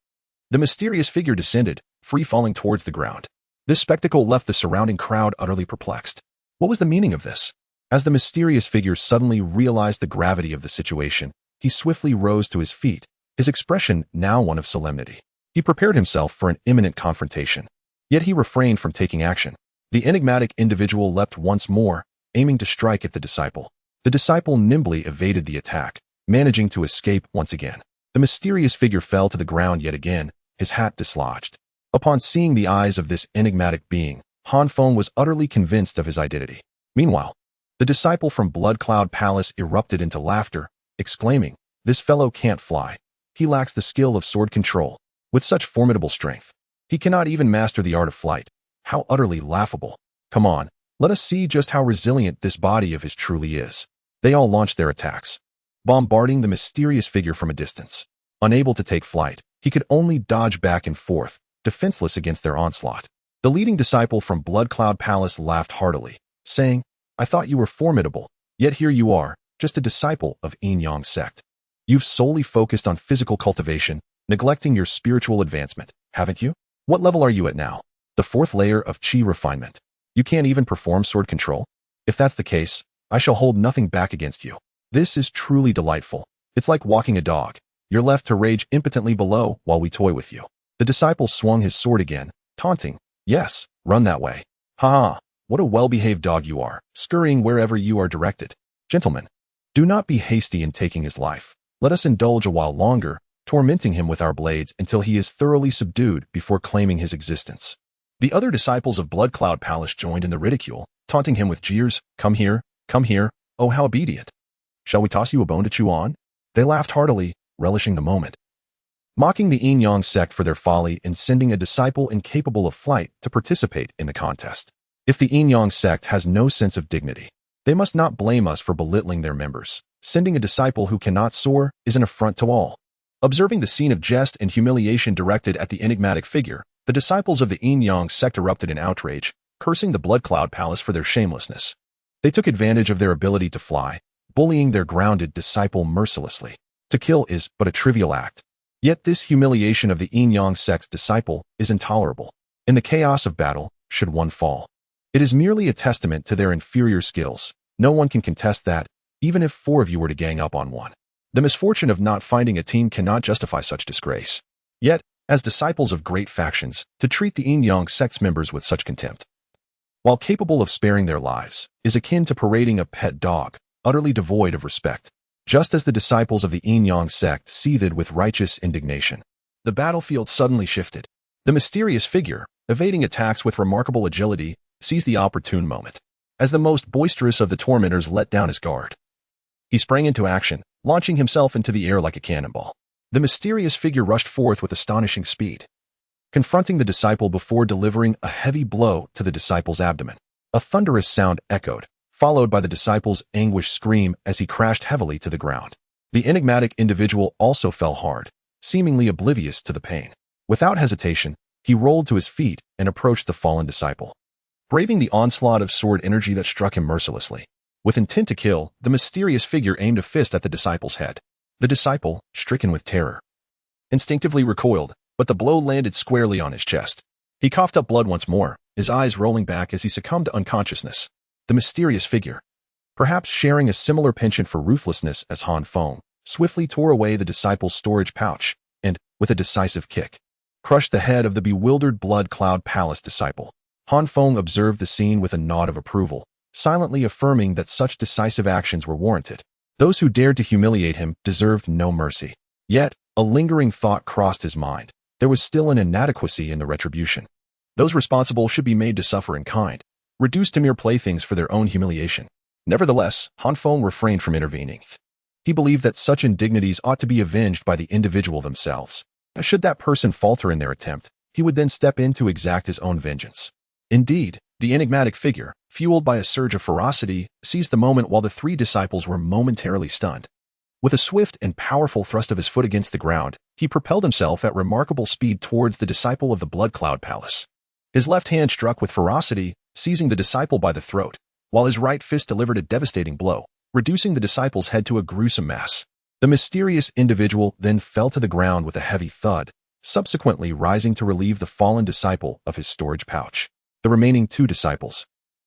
[SPEAKER 1] the mysterious figure descended, free-falling towards the ground. This spectacle left the surrounding crowd utterly perplexed. What was the meaning of this? As the mysterious figure suddenly realized the gravity of the situation, he swiftly rose to his feet, his expression now one of solemnity. He prepared himself for an imminent confrontation. Yet he refrained from taking action. The enigmatic individual leapt once more, aiming to strike at the disciple. The disciple nimbly evaded the attack, managing to escape once again. The mysterious figure fell to the ground yet again, his hat dislodged. Upon seeing the eyes of this enigmatic being, Feng was utterly convinced of his identity. Meanwhile, the disciple from Blood Cloud Palace erupted into laughter, exclaiming, "This fellow can't fly. He lacks the skill of sword control. With such formidable strength, he cannot even master the art of flight. How utterly laughable. Come on, let us see just how resilient this body of his truly is." They all launched their attacks, bombarding the mysterious figure from a distance. Unable to take flight, he could only dodge back and forth, defenseless against their onslaught. The leading disciple from Blood Cloud Palace laughed heartily, saying, "I thought you were formidable, yet here you are, just a disciple of Yin Yang sect. You've solely focused on physical cultivation, neglecting your spiritual advancement, haven't you? What level are you at now? The 4th layer of Qi refinement. You can't even perform sword control? If that's the case, I shall hold nothing back against you. This is truly delightful. It's like walking a dog. You're left to rage impotently below while we toy with you." The disciple swung his sword again, taunting, "Yes, run that way. Ha ha, what a well-behaved dog you are, scurrying wherever you are directed. Gentlemen, do not be hasty in taking his life. Let us indulge a while longer, tormenting him with our blades until he is thoroughly subdued before claiming his existence." The other disciples of Blood Cloud Palace joined in the ridicule, taunting him with jeers, come here, oh how obedient. Shall we toss you a bone to chew on?" They laughed heartily, relishing the moment, mocking the Yin Yang sect for their folly in sending a disciple incapable of flight to participate in the contest. If the Yin Yang sect has no sense of dignity, they must not blame us for belittling their members. Sending a disciple who cannot soar is an affront to all. Observing the scene of jest and humiliation directed at the enigmatic figure, the disciples of the Yin Yang sect erupted in outrage, cursing the Blood Cloud Palace for their shamelessness. They took advantage of their ability to fly, bullying their grounded disciple mercilessly. To kill is but a trivial act. Yet this humiliation of the Yin Yang sect's disciple is intolerable. In the chaos of battle, should one fall, it is merely a testament to their inferior skills. No one can contest that, even if 4 of you were to gang up on one. The misfortune of not finding a team cannot justify such disgrace. Yet, as disciples of great factions, to treat the Yin Yang sect's members with such contempt, while capable of sparing their lives, is akin to parading a pet dog, utterly devoid of respect. Just as the disciples of the Yin Yang sect seethed with righteous indignation, the battlefield suddenly shifted. The mysterious figure, evading attacks with remarkable agility, seized the opportune moment. As the most boisterous of the tormentors let down his guard, he sprang into action, launching himself into the air like a cannonball. The mysterious figure rushed forth with astonishing speed, confronting the disciple before delivering a heavy blow to the disciple's abdomen. A thunderous sound echoed, followed by the disciple's anguished scream as he crashed heavily to the ground. The enigmatic individual also fell hard, seemingly oblivious to the pain. Without hesitation, he rolled to his feet and approached the fallen disciple, braving the onslaught of sword energy that struck him mercilessly. With intent to kill, the mysterious figure aimed a fist at the disciple's head. The disciple, stricken with terror, instinctively recoiled, but the blow landed squarely on his chest. He coughed up blood once more, his eyes rolling back as he succumbed to unconsciousness. The mysterious figure, perhaps sharing a similar penchant for ruthlessness as Feng, swiftly tore away the disciple's storage pouch and, with a decisive kick, crushed the head of the bewildered Blood Cloud Palace disciple. Feng observed the scene with a nod of approval, silently affirming that such decisive actions were warranted. Those who dared to humiliate him deserved no mercy. Yet, a lingering thought crossed his mind. There was still an inadequacy in the retribution. Those responsible should be made to suffer in kind. reduced to mere playthings for their own humiliation. Nevertheless, Feng refrained from intervening. He believed that such indignities ought to be avenged by the individual themselves. Should that person falter in their attempt, he would then step in to exact his own vengeance. Indeed, the enigmatic figure, fueled by a surge of ferocity, seized the moment while the three disciples were momentarily stunned. With a swift and powerful thrust of his foot against the ground, he propelled himself at remarkable speed towards the disciple of the Blood Cloud Palace. His left hand struck with ferocity, seizing the disciple by the throat, while his right fist delivered a devastating blow, reducing the disciple's head to a gruesome mass. The mysterious individual then fell to the ground with a heavy thud, subsequently rising to relieve the fallen disciple of his storage pouch. The remaining two disciples,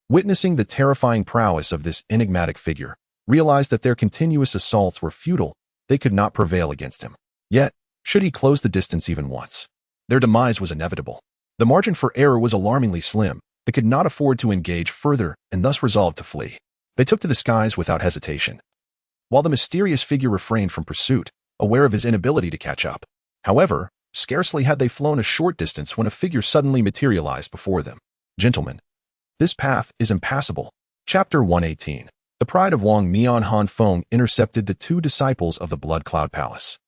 [SPEAKER 1] witnessing the terrifying prowess of this enigmatic figure, realized that their continuous assaults were futile. They could not prevail against him. Yet, should he close the distance even once, their demise was inevitable. The margin for error was alarmingly slim. They could not afford to engage further and thus resolved to flee. They took to the skies without hesitation, while the mysterious figure refrained from pursuit, aware of his inability to catch up. However, scarcely had they flown a short distance when a figure suddenly materialized before them. Gentlemen, this path is impassable. Chapter 118. The pride of Wang Mian. Feng intercepted the two disciples of the Blood Cloud Palace.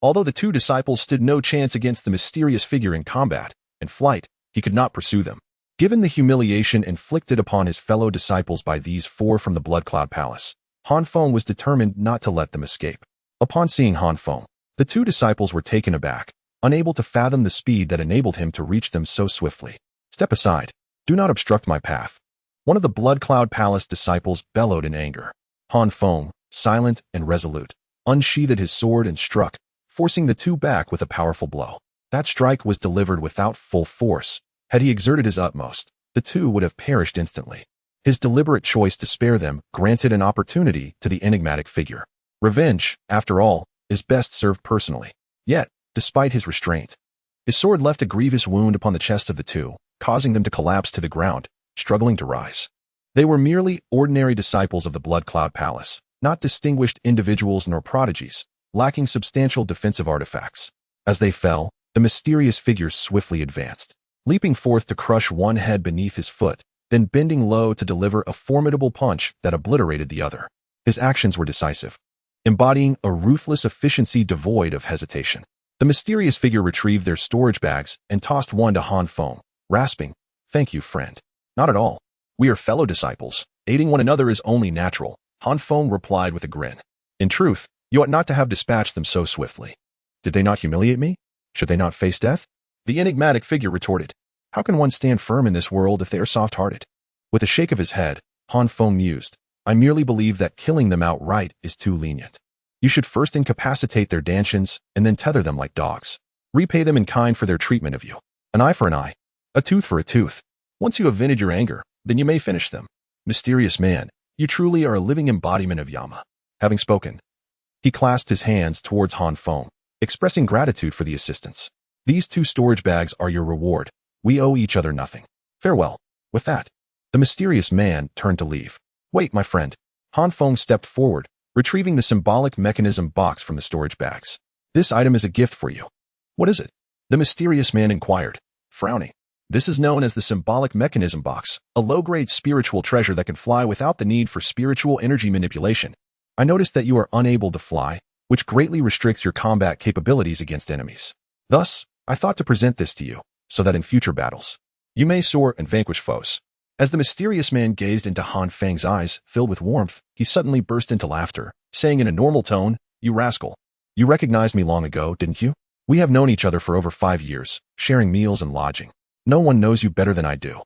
[SPEAKER 1] Although the two disciples stood no chance against the mysterious figure in combat and flight, he could not pursue them. Given the humiliation inflicted upon his fellow disciples by these four from the Blood Cloud Palace, Feng was determined not to let them escape. Upon seeing Feng, the two disciples were taken aback, unable to fathom the speed that enabled him to reach them so swiftly. Step aside. Do not obstruct my path. One of the Blood Cloud Palace disciples bellowed in anger. Feng, silent and resolute, unsheathed his sword and struck, forcing the two back with a powerful blow. That strike was delivered without full force. Had he exerted his utmost, the two would have perished instantly. His deliberate choice to spare them granted an opportunity to the enigmatic figure. Revenge, after all, is best served personally. Yet, despite his restraint, his sword left a grievous wound upon the chest of the two, causing them to collapse to the ground, struggling to rise. They were merely ordinary disciples of the Blood Cloud Palace, not distinguished individuals nor prodigies, lacking substantial defensive artifacts. As they fell, the mysterious figure swiftly advanced, leaping forth to crush one head beneath his foot, then bending low to deliver a formidable punch that obliterated the other. His actions were decisive, embodying a ruthless efficiency devoid of hesitation. The mysterious figure retrieved their storage bags and tossed one to Feng, rasping, "Thank you, friend." "Not at all. We are fellow disciples. Aiding one another is only natural," Feng replied with a grin. "In truth, you ought not to have dispatched them so swiftly. Did they not humiliate me? Should they not face death?" The enigmatic figure retorted, "How can one stand firm in this world if they are soft-hearted?" With a shake of his head, Feng mused, "I merely believe that killing them outright is too lenient. You should first incapacitate their dantians and then tether them like dogs. Repay them in kind for their treatment of you. An eye for an eye, a tooth for a tooth. Once you have vented your anger, then you may finish them. Mysterious man, you truly are a living embodiment of Yama." Having spoken, he clasped his hands towards Feng, expressing gratitude for the assistance. "These two storage bags are your reward. We owe each other nothing. Farewell." With that, the mysterious man turned to leave. "Wait, my friend." Feng stepped forward, retrieving the symbolic mechanism box from the storage bags. "This item is a gift for you." "What is it?" the mysterious man inquired, frowning. "This is known as the symbolic mechanism box, a low-grade spiritual treasure that can fly without the need for spiritual energy manipulation. I noticed that you are unable to fly, which greatly restricts your combat capabilities against enemies. Thus, I thought to present this to you, so that in future battles, you may soar and vanquish foes." As the mysterious man gazed into Feng's eyes, filled with warmth, he suddenly burst into laughter, saying in a normal tone, "You rascal. You recognized me long ago, didn't you? We have known each other for over 5 years, sharing meals and lodging. No one knows you better than I do.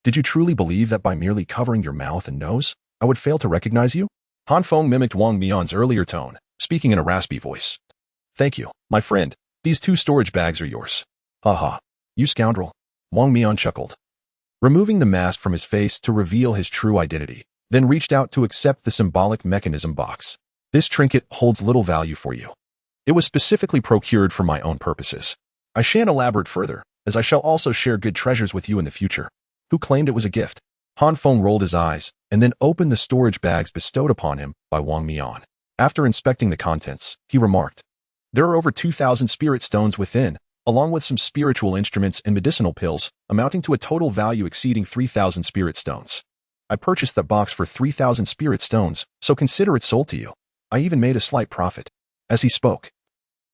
[SPEAKER 1] Did you truly believe that by merely covering your mouth and nose, I would fail to recognize you?" Feng mimicked Wang Mian's earlier tone, speaking in a raspy voice. "Thank you, my friend. These two storage bags are yours." "Ha ha, you scoundrel." Wang Mian chuckled, removing the mask from his face to reveal his true identity, then reached out to accept the symbolic mechanism box. "This trinket holds little value for you. It was specifically procured for my own purposes. I shan't elaborate further, as I shall also share good treasures with you in the future." "Who claimed it was a gift?" Feng rolled his eyes, and then opened the storage bags bestowed upon him by Wang Mian. After inspecting the contents, he remarked, "There are over 2,000 spirit stones within, along with some spiritual instruments and medicinal pills, amounting to a total value exceeding 3,000 spirit stones. I purchased that box for 3,000 spirit stones, so consider it sold to you. I even made a slight profit. As he spoke,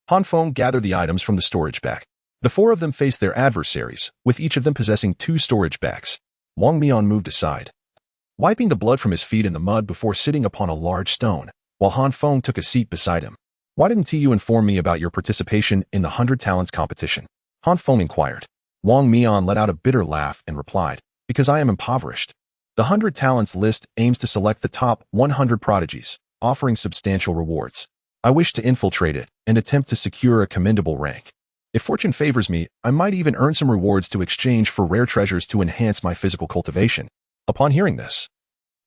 [SPEAKER 1] Feng gathered the items from the storage bag. The four of them faced their adversaries, with each of them possessing 2 storage bags. Wang Mian moved aside, wiping the blood from his feet in the mud before sitting upon a large stone, while Feng took a seat beside him. Why didn't you inform me about your participation in the 100 Talents competition? Feng inquired. Wang Mian let out a bitter laugh and replied, because I am impoverished. The 100 Talents list aims to select the top 100 prodigies, offering substantial rewards. I wish to infiltrate it and attempt to secure a commendable rank. If fortune favors me, I might even earn some rewards to exchange for rare treasures to enhance my physical cultivation. Upon hearing this,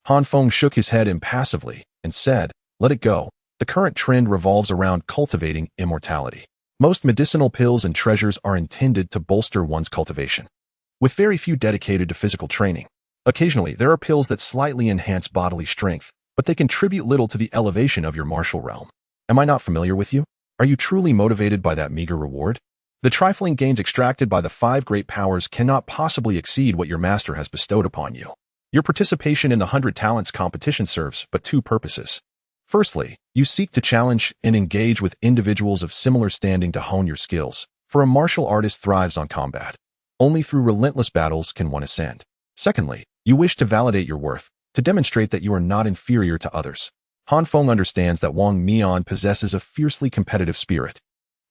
[SPEAKER 1] Feng shook his head impassively and said, let it go. The current trend revolves around cultivating immortality. Most medicinal pills and treasures are intended to bolster one's cultivation, with very few dedicated to physical training. Occasionally, there are pills that slightly enhance bodily strength, but they contribute little to the elevation of your martial realm. Am I not familiar with you? Are you truly motivated by that meager reward? The trifling gains extracted by the 5 great powers cannot possibly exceed what your master has bestowed upon you. Your participation in the 100 Talents competition serves but 2 purposes. Firstly, you seek to challenge and engage with individuals of similar standing to hone your skills, for a martial artist thrives on combat. Only through relentless battles can one ascend. Secondly, you wish to validate your worth, to demonstrate that you are not inferior to others. Feng understands that Wang Mian possesses a fiercely competitive spirit.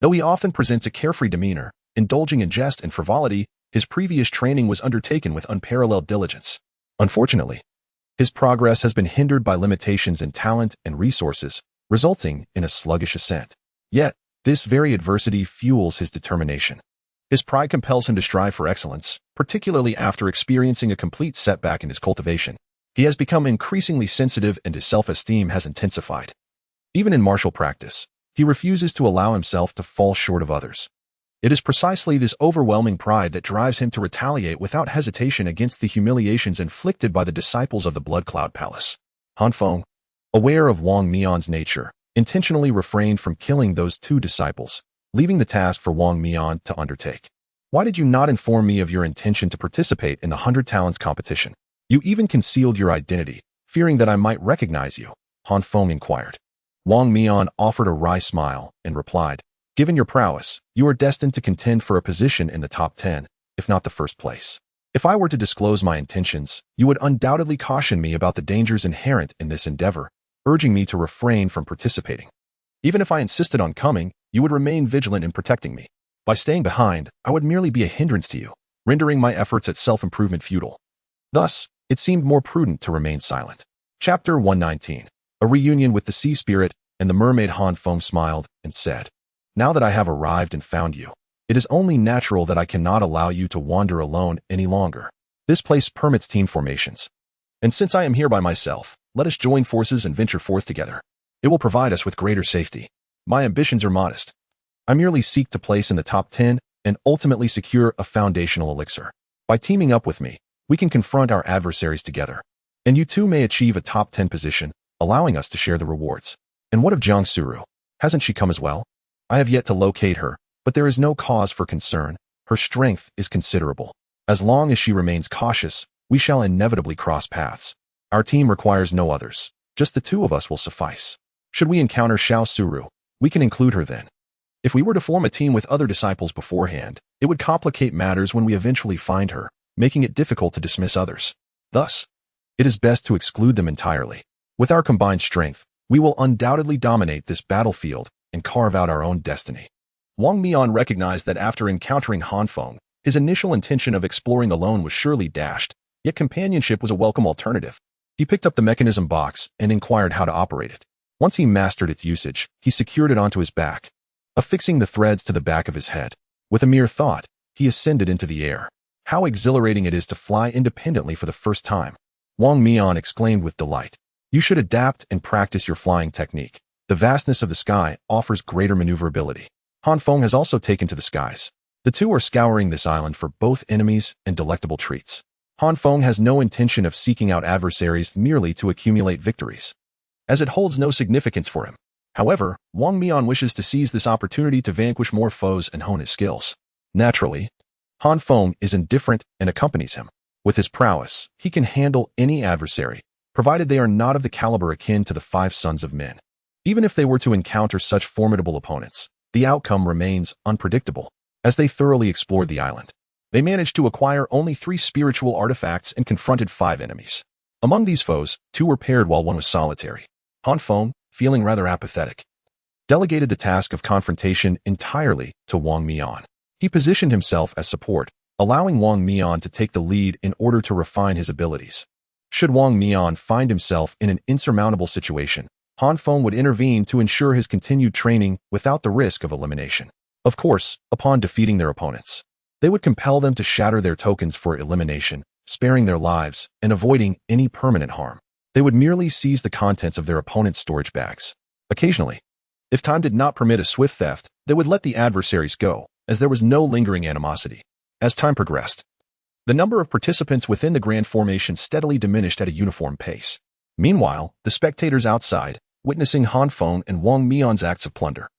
[SPEAKER 1] Though he often presents a carefree demeanor, indulging in jest and frivolity, his previous training was undertaken with unparalleled diligence. Unfortunately, his progress has been hindered by limitations in talent and resources, resulting in a sluggish ascent. Yet, this very adversity fuels his determination. His pride compels him to strive for excellence, particularly after experiencing a complete setback in his cultivation. He has become increasingly sensitive and his self-esteem has intensified. Even in martial practice, he refuses to allow himself to fall short of others. It is precisely this overwhelming pride that drives him to retaliate without hesitation against the humiliations inflicted by the disciples of the Blood Cloud Palace. Feng, aware of Wang Mian's nature, intentionally refrained from killing those 2 disciples, leaving the task for Wang Mian to undertake. Why did you not inform me of your intention to participate in the 100 Talents competition? You even concealed your identity, fearing that I might recognize you, Feng inquired. Wang Mian offered a wry smile and replied, given your prowess, you are destined to contend for a position in the top 10, if not the first place. If I were to disclose my intentions, you would undoubtedly caution me about the dangers inherent in this endeavor, urging me to refrain from participating. Even if I insisted on coming, you would remain vigilant in protecting me. By staying behind, I would merely be a hindrance to you, rendering my efforts at self-improvement futile. Thus, it seemed more prudent to remain silent. Chapter 119. A reunion with the sea spirit, and the mermaid. Feng smiled and said, now that I have arrived and found you, it is only natural that I cannot allow you to wander alone any longer. This place permits team formations. And since I am here by myself, let us join forces and venture forth together. It will provide us with greater safety. My ambitions are modest. I merely seek to place in the top 10 and ultimately secure a foundational elixir. By teaming up with me, we can confront our adversaries together. And you too may achieve a top 10 position, allowing us to share the rewards. And what of Jiang Suru? Hasn't she come as well? I have yet to locate her, but there is no cause for concern. Her strength is considerable. As long as she remains cautious, we shall inevitably cross paths. Our team requires no others. Just the 2 of us will suffice. Should we encounter Xiao Suru, we can include her then. If we were to form a team with other disciples beforehand, it would complicate matters when we eventually find her, making it difficult to dismiss others. Thus, it is best to exclude them entirely. With our combined strength, we will undoubtedly dominate this battlefield and carve out our own destiny. Wang Mian recognized that after encountering Feng, his initial intention of exploring alone was surely dashed, yet companionship was a welcome alternative. He picked up the mechanism box and inquired how to operate it. Once he mastered its usage, he secured it onto his back, affixing the threads to the back of his head. With a mere thought, he ascended into the air. How exhilarating it is to fly independently for the first time. Wang Mian exclaimed with delight. You should adapt and practice your flying technique. The vastness of the sky offers greater maneuverability. Feng has also taken to the skies. The 2 are scouring this island for both enemies and delectable treats. Feng has no intention of seeking out adversaries merely to accumulate victories, as it holds no significance for him. However, Wang Mian wishes to seize this opportunity to vanquish more foes and hone his skills. Naturally, Han Feng is indifferent and accompanies him. With his prowess, he can handle any adversary, provided they are not of the caliber akin to the 5 sons of men. Even if they were to encounter such formidable opponents, the outcome remains unpredictable. As they thoroughly explored the island, they managed to acquire only 3 spiritual artifacts and confronted 5 enemies. Among these foes, 2 were paired while 1 was solitary. Han Feng, feeling rather apathetic, delegated the task of confrontation entirely to Wang Mian. He positioned himself as support, allowing Wang Mian to take the lead in order to refine his abilities. Should Wang Mian find himself in an insurmountable situation, Han Feng would intervene to ensure his continued training without the risk of elimination. Of course, upon defeating their opponents, they would compel them to shatter their tokens for elimination, sparing their lives and avoiding any permanent harm. They would merely seize the contents of their opponent's storage bags. Occasionally, if time did not permit a swift theft, they would let the adversaries go, as there was no lingering animosity. As time progressed, the number of participants within the grand formation steadily diminished at a uniform pace. Meanwhile, the spectators outside, witnessing Han Feng and Wang Mian's acts of plunder,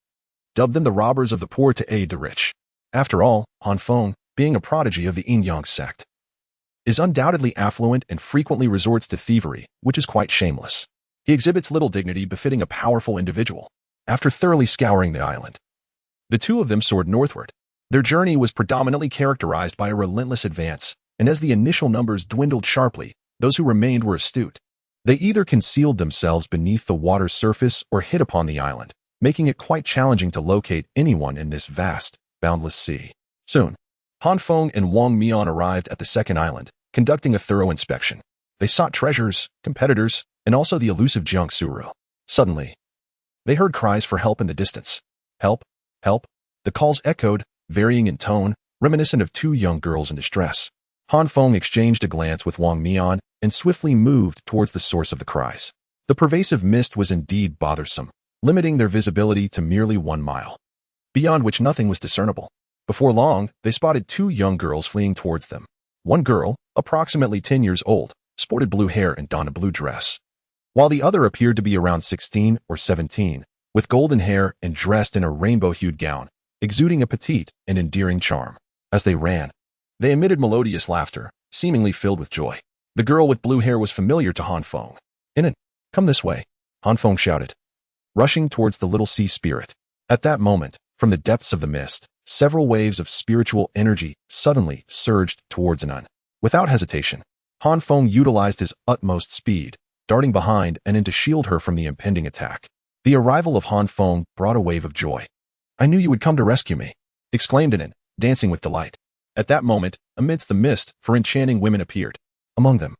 [SPEAKER 1] dubbed them the robbers of the poor to aid the rich. After all, Han Feng, being a prodigy of the Yin-Yang sect, is undoubtedly affluent and frequently resorts to thievery, which is quite shameless. He exhibits little dignity befitting a powerful individual. After thoroughly scouring the island, the 2 of them soared northward. Their journey was predominantly characterized by a relentless advance, and as the initial numbers dwindled sharply, those who remained were astute. They either concealed themselves beneath the water's surface or hid upon the island, making it quite challenging to locate anyone in this vast, boundless sea. Soon, Han Feng and Wang Mian arrived at the second island, conducting a thorough inspection. They sought treasures, competitors, and also the elusive Jiang Suru. Suddenly, they heard cries for help in the distance. Help! Help! The calls echoed, varying in tone, reminiscent of 2 young girls in distress. Han Feng exchanged a glance with Wang Mian and swiftly moved towards the source of the cries. The pervasive mist was indeed bothersome, limiting their visibility to merely 1 mile, beyond which nothing was discernible. Before long, they spotted 2 young girls fleeing towards them. One girl, approximately 10 years old, sported blue hair and donned a blue dress, while the other appeared to be around 16 or 17, with golden hair and dressed in a rainbow-hued gown, exuding a petite and endearing charm. As they ran, they emitted melodious laughter, seemingly filled with joy. The girl with blue hair was familiar to Han Feng. Come this way, Han Feng shouted, rushing towards the little sea spirit. At that moment, from the depths of the mist, several waves of spiritual energy suddenly surged towards Anan. Without hesitation, Han Feng utilized his utmost speed, darting behind and in to shield her from the impending attack. The arrival of Han Feng brought a wave of joy. "I knew you would come to rescue me," exclaimed Anan, dancing with delight. At that moment, amidst the mist, 4 enchanting women appeared. Among them,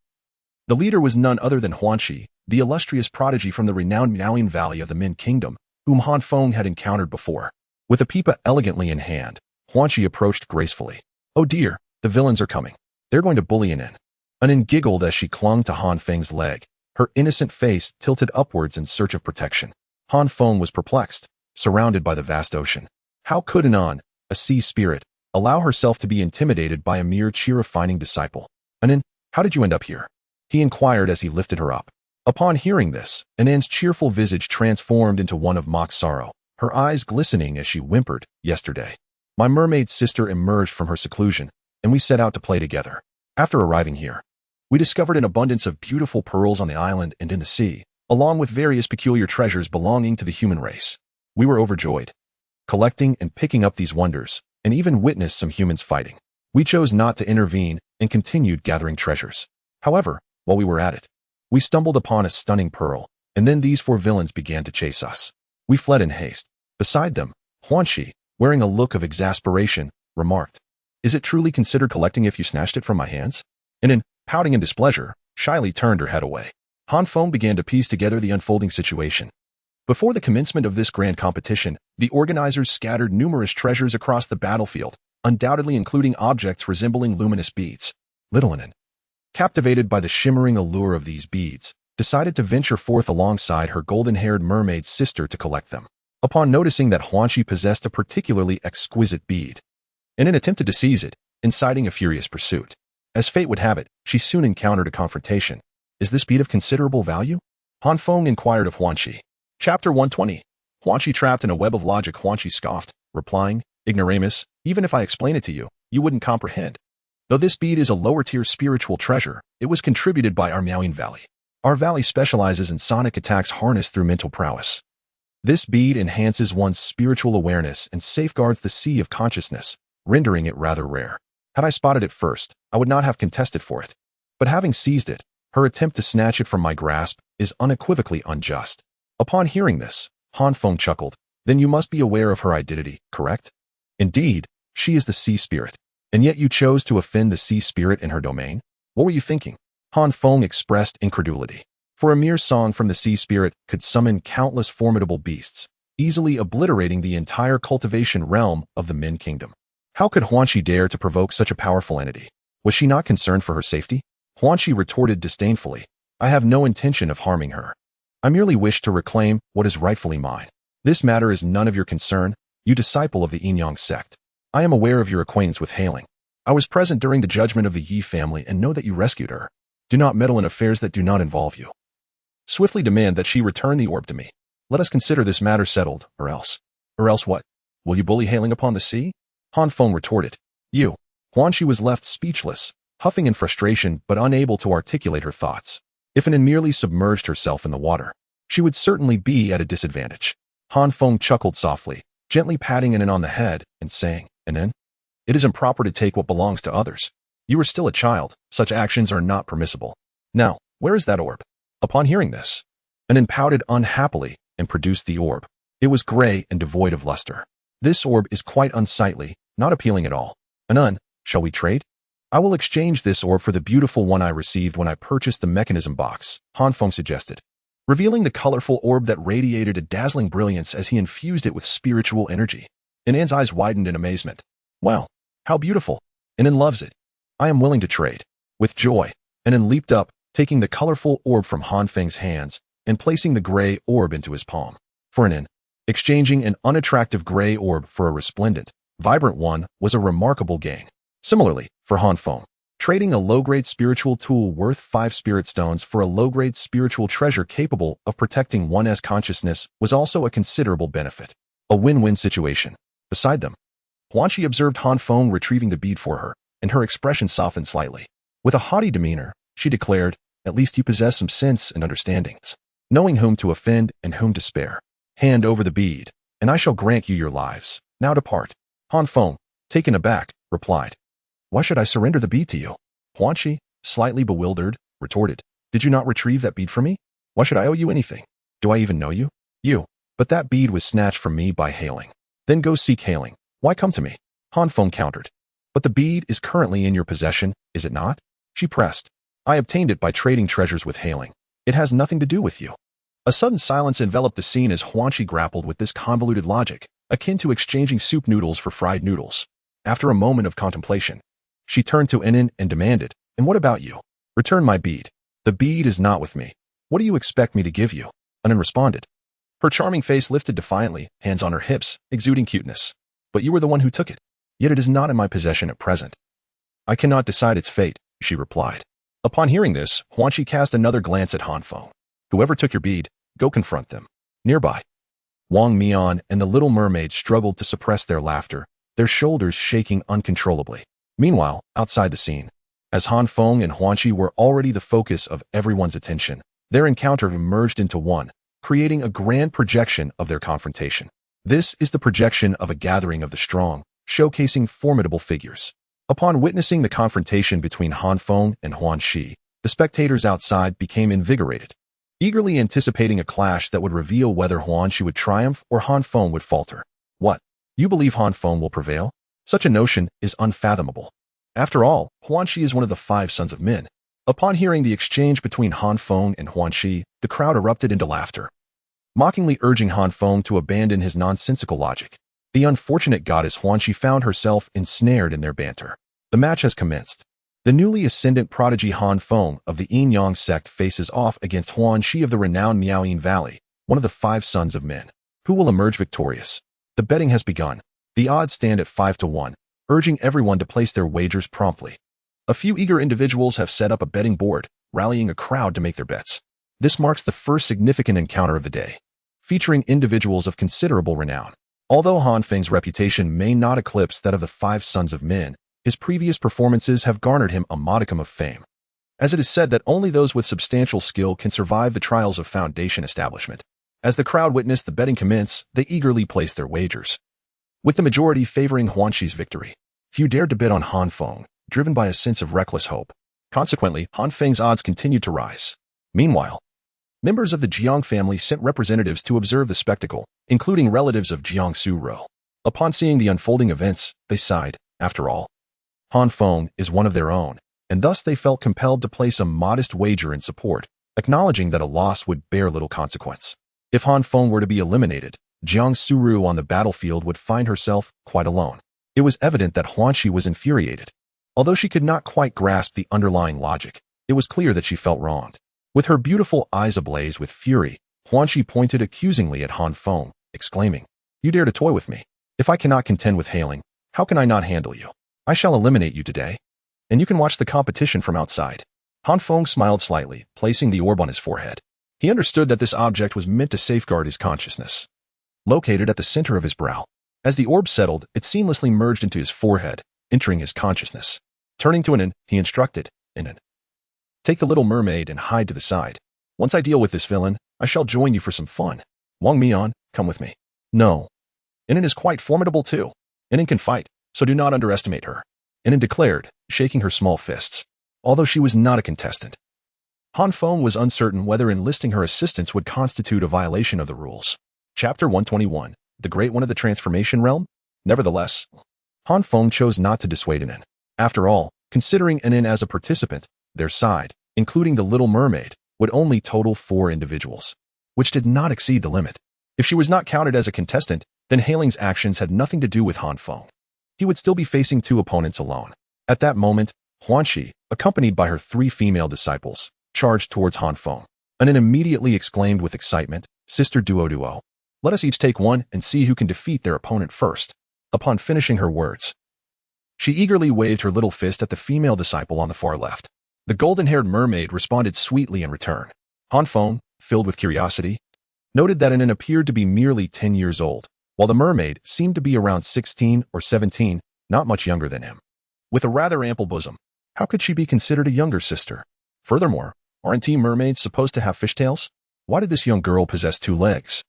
[SPEAKER 1] the leader was none other than Huanqi, the illustrious prodigy from the renowned Miaoyan Valley of the Min Kingdom, whom Han Feng had encountered before. With a pipa elegantly in hand, Huanqi approached gracefully. "Oh dear, the villains are coming. They're going to bully Anan." Anan giggled as she clung to Han Feng's leg, her innocent face tilted upwards in search of protection. Han Feng was perplexed, surrounded by the vast ocean. How could Anan, a sea spirit, allow herself to be intimidated by a mere cheer-refining disciple? "Anan, how did you end up here?" he inquired as he lifted her up. Upon hearing this, Anan's cheerful visage transformed into one of mock sorrow, her eyes glistening as she whimpered, "Yesterday, my mermaid sister emerged from her seclusion, and we set out to play together. After arriving here, we discovered an abundance of beautiful pearls on the island and in the sea, along with various peculiar treasures belonging to the human race. We were overjoyed, collecting and picking up these wonders, and even witnessed some humans fighting. We chose not to intervene and continued gathering treasures. However, while we were at it, we stumbled upon a stunning pearl, and then these 4 villains began to chase us. We fled in haste." Beside them, Huanqi, wearing a look of exasperation, remarked, "Is it truly considered collecting if you snatched it from my hands?" And then, pouting in displeasure, shyly turned her head away. Han Feng began to piece together the unfolding situation. Before the commencement of this grand competition, the organizers scattered numerous treasures across the battlefield, undoubtedly including objects resembling luminous beads. Little Anan, captivated by the shimmering allure of these beads, decided to venture forth alongside her golden-haired mermaid sister to collect them. Upon noticing that Huanqi possessed a particularly exquisite bead, Anan attempted to seize it, inciting a furious pursuit. As fate would have it, she soon encountered a confrontation. "Is this bead of considerable value?" Han Feng inquired of Huanqi. Chapter 120. Huanqi trapped in a web of logic. Huanqi scoffed, replying, Ignoramus, even if I explain it to you, you wouldn't comprehend. Though this bead is a lower-tier spiritual treasure, it was contributed by our Miaoying Valley. Our valley specializes in sonic attacks harnessed through mental prowess. This bead enhances one's spiritual awareness and safeguards the sea of consciousness, rendering it rather rare. Had I spotted it first, I would not have contested for it. But having seized it, her attempt to snatch it from my grasp is unequivocally unjust. Upon hearing this, Feng chuckled. Then you must be aware of her identity, correct? Indeed, she is the sea spirit. And yet you chose to offend the sea spirit in her domain? What were you thinking? Feng expressed incredulity. For a mere song from the sea spirit could summon countless formidable beasts, easily obliterating the entire cultivation realm of the Min Kingdom. How could Huanxi dare to provoke such a powerful entity? Was she not concerned for her safety? Huanxi retorted disdainfully, I have no intention of harming her. I merely wish to reclaim what is rightfully mine. This matter is none of your concern, you disciple of the Yin-Yang sect. I am aware of your acquaintance with Hailing. I was present during the judgment of the Yi family and know that you rescued her. Do not meddle in affairs that do not involve you. Swiftly demand that she return the orb to me. Let us consider this matter settled, or else. Or else what? Will you bully Hailing upon the sea? Feng retorted. You. Huanxi was left speechless, huffing in frustration but unable to articulate her thoughts. If Anin merely submerged herself in the water, she would certainly be at a disadvantage. Feng chuckled softly, gently patting Anin on the head and saying, Anin, it is improper to take what belongs to others. You are still a child, such actions are not permissible. Now, where is that orb? Upon hearing this, Anin pouted unhappily and produced the orb. It was gray and devoid of luster. This orb is quite unsightly, not appealing at all. Anin, shall we trade? I will exchange this orb for the beautiful one I received when I purchased the mechanism box, Feng suggested, revealing the colorful orb that radiated a dazzling brilliance as he infused it with spiritual energy. Anan's eyes widened in amazement. Wow, how beautiful. Anin loves it. I am willing to trade. With joy, Anin leaped up, taking the colorful orb from Feng's hands and placing the gray orb into his palm. For Anin, exchanging an unattractive gray orb for a resplendent, vibrant one was a remarkable gain. Similarly, for Feng, trading a low-grade spiritual tool worth 5 spirit stones for a low-grade spiritual treasure capable of protecting one's consciousness was also a considerable benefit. A win-win situation. Beside them, Huanxi observed Feng retrieving the bead for her, and her expression softened slightly. With a haughty demeanor, she declared, at least you possess some sense and understandings, knowing whom to offend and whom to spare. Hand over the bead, and I shall grant you your lives. Now depart. Feng, taken aback, replied, why should I surrender the bead to you? Huanxi, slightly bewildered, retorted, did you not retrieve that bead for me? Why should I owe you anything? Do I even know you? You. But that bead was snatched from me by Hailing. Then go seek Hailing. Why come to me? Feng countered. But the bead is currently in your possession, is it not? She pressed. I obtained it by trading treasures with Hailing. It has nothing to do with you. A sudden silence enveloped the scene as Huanxi grappled with this convoluted logic, akin to exchanging soup noodles for fried noodles. After a moment of contemplation, she turned to Anin and demanded, and what about you? Return my bead. The bead is not with me. What do you expect me to give you? Anin responded. Her charming face lifted defiantly, hands on her hips, exuding cuteness. But you were the one who took it. Yet it is not in my possession at present. I cannot decide its fate, she replied. Upon hearing this, Huanxi cast another glance at Feng. Whoever took your bead, go confront them. Nearby, Wang Mian and the little mermaid struggled to suppress their laughter, their shoulders shaking uncontrollably. Meanwhile, outside the scene, as Feng and Huanxi were already the focus of everyone's attention, their encounter merged into one, creating a grand projection of their confrontation. This is the projection of a gathering of the strong, showcasing formidable figures. Upon witnessing the confrontation between Feng and Huanxi, the spectators outside became invigorated, eagerly anticipating a clash that would reveal whether Huanxi would triumph or Feng would falter. What? You believe Feng will prevail? Such a notion is unfathomable. After all, Huanxi is one of the 5 sons of Min. Upon hearing the exchange between Feng and Huanxi, the crowd erupted into laughter, mockingly urging Feng to abandon his nonsensical logic. The unfortunate goddess Huanxi found herself ensnared in their banter. The match has commenced. The newly ascendant prodigy Feng of the Yin-Yang sect faces off against Huanxi of the renowned Miaoying Valley, one of the 5 sons of Min. Who will emerge victorious? The betting has begun. The odds stand at 5-1, urging everyone to place their wagers promptly. A few eager individuals have set up a betting board, rallying a crowd to make their bets. This marks the first significant encounter of the day, featuring individuals of considerable renown. Although Han Feng's reputation may not eclipse that of the five sons of Min, his previous performances have garnered him a modicum of fame, as it is said that only those with substantial skill can survive the trials of Foundation establishment. As the crowd witnessed the betting commence, they eagerly placed their wagers, with the majority favoring Huan Shi's victory. Few dared to bet on Han Feng, driven by a sense of reckless hope. Consequently, Han Feng's odds continued to rise. Meanwhile, members of the Jiang family sent representatives to observe the spectacle, including relatives of Jiang Su-ro. Upon seeing the unfolding events, they sighed. After all, Han Feng is one of their own, and thus they felt compelled to place a modest wager in support, acknowledging that a loss would bear little consequence. If Han Feng were to be eliminated, Jiang Su-ro on the battlefield would find herself quite alone. It was evident that Huan Shi was infuriated. Although she could not quite grasp the underlying logic, it was clear that she felt wronged. With her beautiful eyes ablaze with fury, Huan Shi pointed accusingly at Han Feng, exclaiming, "You dare to toy with me? If I cannot contend with hailing, how can I not handle you? I shall eliminate you today, and you can watch the competition from outside." Han Feng smiled slightly, placing the orb on his forehead. He understood that this object was meant to safeguard his consciousness, located at the center of his brow. As the orb settled, it seamlessly merged into his forehead, entering his consciousness. Turning to Anan, he instructed, "Anan, take the little mermaid and hide to the side. Once I deal with this villain, I shall join you for some fun. Wang Mian, come with me." "No. Anan is quite formidable too. Anan can fight, so do not underestimate her," Anan declared, shaking her small fists. Although she was not a contestant, Han Feng was uncertain whether enlisting her assistance would constitute a violation of the rules. Chapter 121, The Great One of the Transformation Realm? Nevertheless, Han Feng chose not to dissuade Anan. After all, considering Anan as a participant, their side, including the Little Mermaid, would only total 4 individuals, which did not exceed the limit. If she was not counted as a contestant, then Hailing's actions had nothing to do with Han Feng. He would still be facing 2 opponents alone. At that moment, Huan Shi, accompanied by her 3 female disciples, charged towards Han Feng. Anan immediately exclaimed with excitement, "Sister Duo, let us each take one and see who can defeat their opponent first." Upon finishing her words, she eagerly waved her little fist at the female disciple on the far left. The golden-haired mermaid responded sweetly in return. Han Feng, filled with curiosity, noted that Anan appeared to be merely 10 years old, while the mermaid seemed to be around 16 or 17, not much younger than him. With a rather ample bosom, how could she be considered a younger sister? Furthermore, aren't mermaids supposed to have fishtails? Why did this young girl possess 2 legs?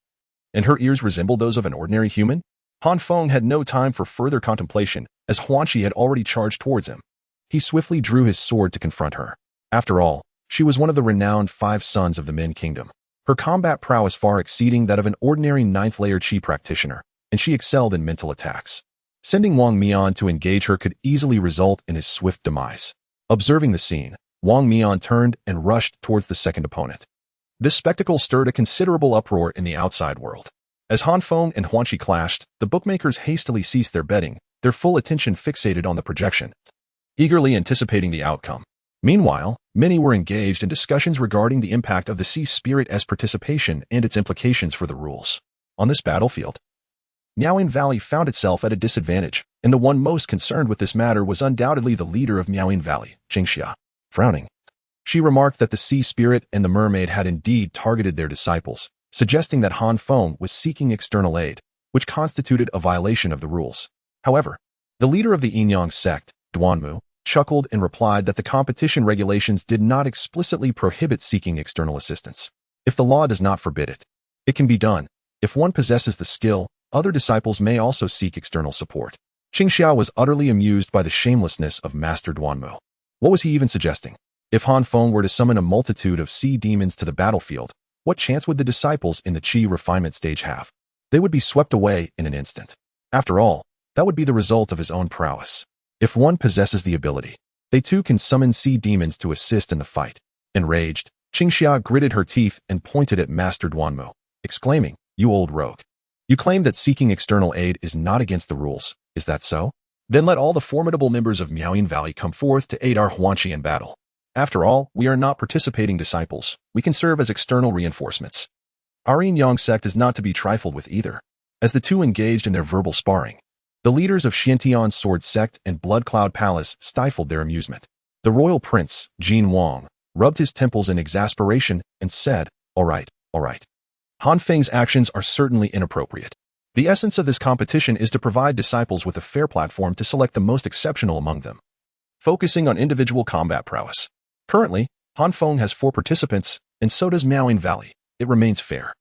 [SPEAKER 1] And her ears resemble those of an ordinary human? Han Feng had no time for further contemplation, as Huan Shi had already charged towards him. He swiftly drew his sword to confront her. After all, she was one of the renowned 5 sons of the Min Kingdom, her combat prowess far exceeding that of an ordinary 9th-layer Qi practitioner, and she excelled in mental attacks. Sending Wang Mian to engage her could easily result in his swift demise. Observing the scene, Wang Mian turned and rushed towards the second opponent. This spectacle stirred a considerable uproar in the outside world. As Han Feng and Huan Shi clashed, the bookmakers hastily ceased their betting, their full attention fixated on the projection, eagerly anticipating the outcome. Meanwhile, many were engaged in discussions regarding the impact of the sea spirit's participation and its implications for the rules. On this battlefield, Miaoying Valley found itself at a disadvantage, and the one most concerned with this matter was undoubtedly the leader of Miaoying Valley, Jingxia. Frowning, she remarked that the sea spirit and the mermaid had indeed targeted their disciples, suggesting that Han Feng was seeking external aid, which constituted a violation of the rules. However, the leader of the Yinyang sect, Duanmu, chuckled and replied that the competition regulations did not explicitly prohibit seeking external assistance. If the law does not forbid it, it can be done. If one possesses the skill, other disciples may also seek external support. Qingxia was utterly amused by the shamelessness of Master Duanmu. What was he even suggesting? If Han Feng were to summon a multitude of sea demons to the battlefield, what chance would the disciples in the Qi refinement stage have? They would be swept away in an instant. After all, that would be the result of his own prowess. If one possesses the ability, they too can summon sea demons to assist in the fight. Enraged, Qingxia gritted her teeth and pointed at Master Duanmu, exclaiming, "You old rogue. You claim that seeking external aid is not against the rules, is that so? Then let all the formidable members of Miaoying Valley come forth to aid our Huan Shi in battle. After all, we are not participating disciples. We can serve as external reinforcements." Our Yin-Yang sect is not to be trifled with either. As the two engaged in their verbal sparring, the leaders of Xiantian's Sword Sect and Blood Cloud Palace stifled their amusement. The royal prince, Jin Wang, rubbed his temples in exasperation and said, all right. Han Feng's actions are certainly inappropriate. The essence of this competition is to provide disciples with a fair platform to select the most exceptional among them, focusing on individual combat prowess. Currently, Feng has 4 participants, and so does Miaoying Valley. It remains fair.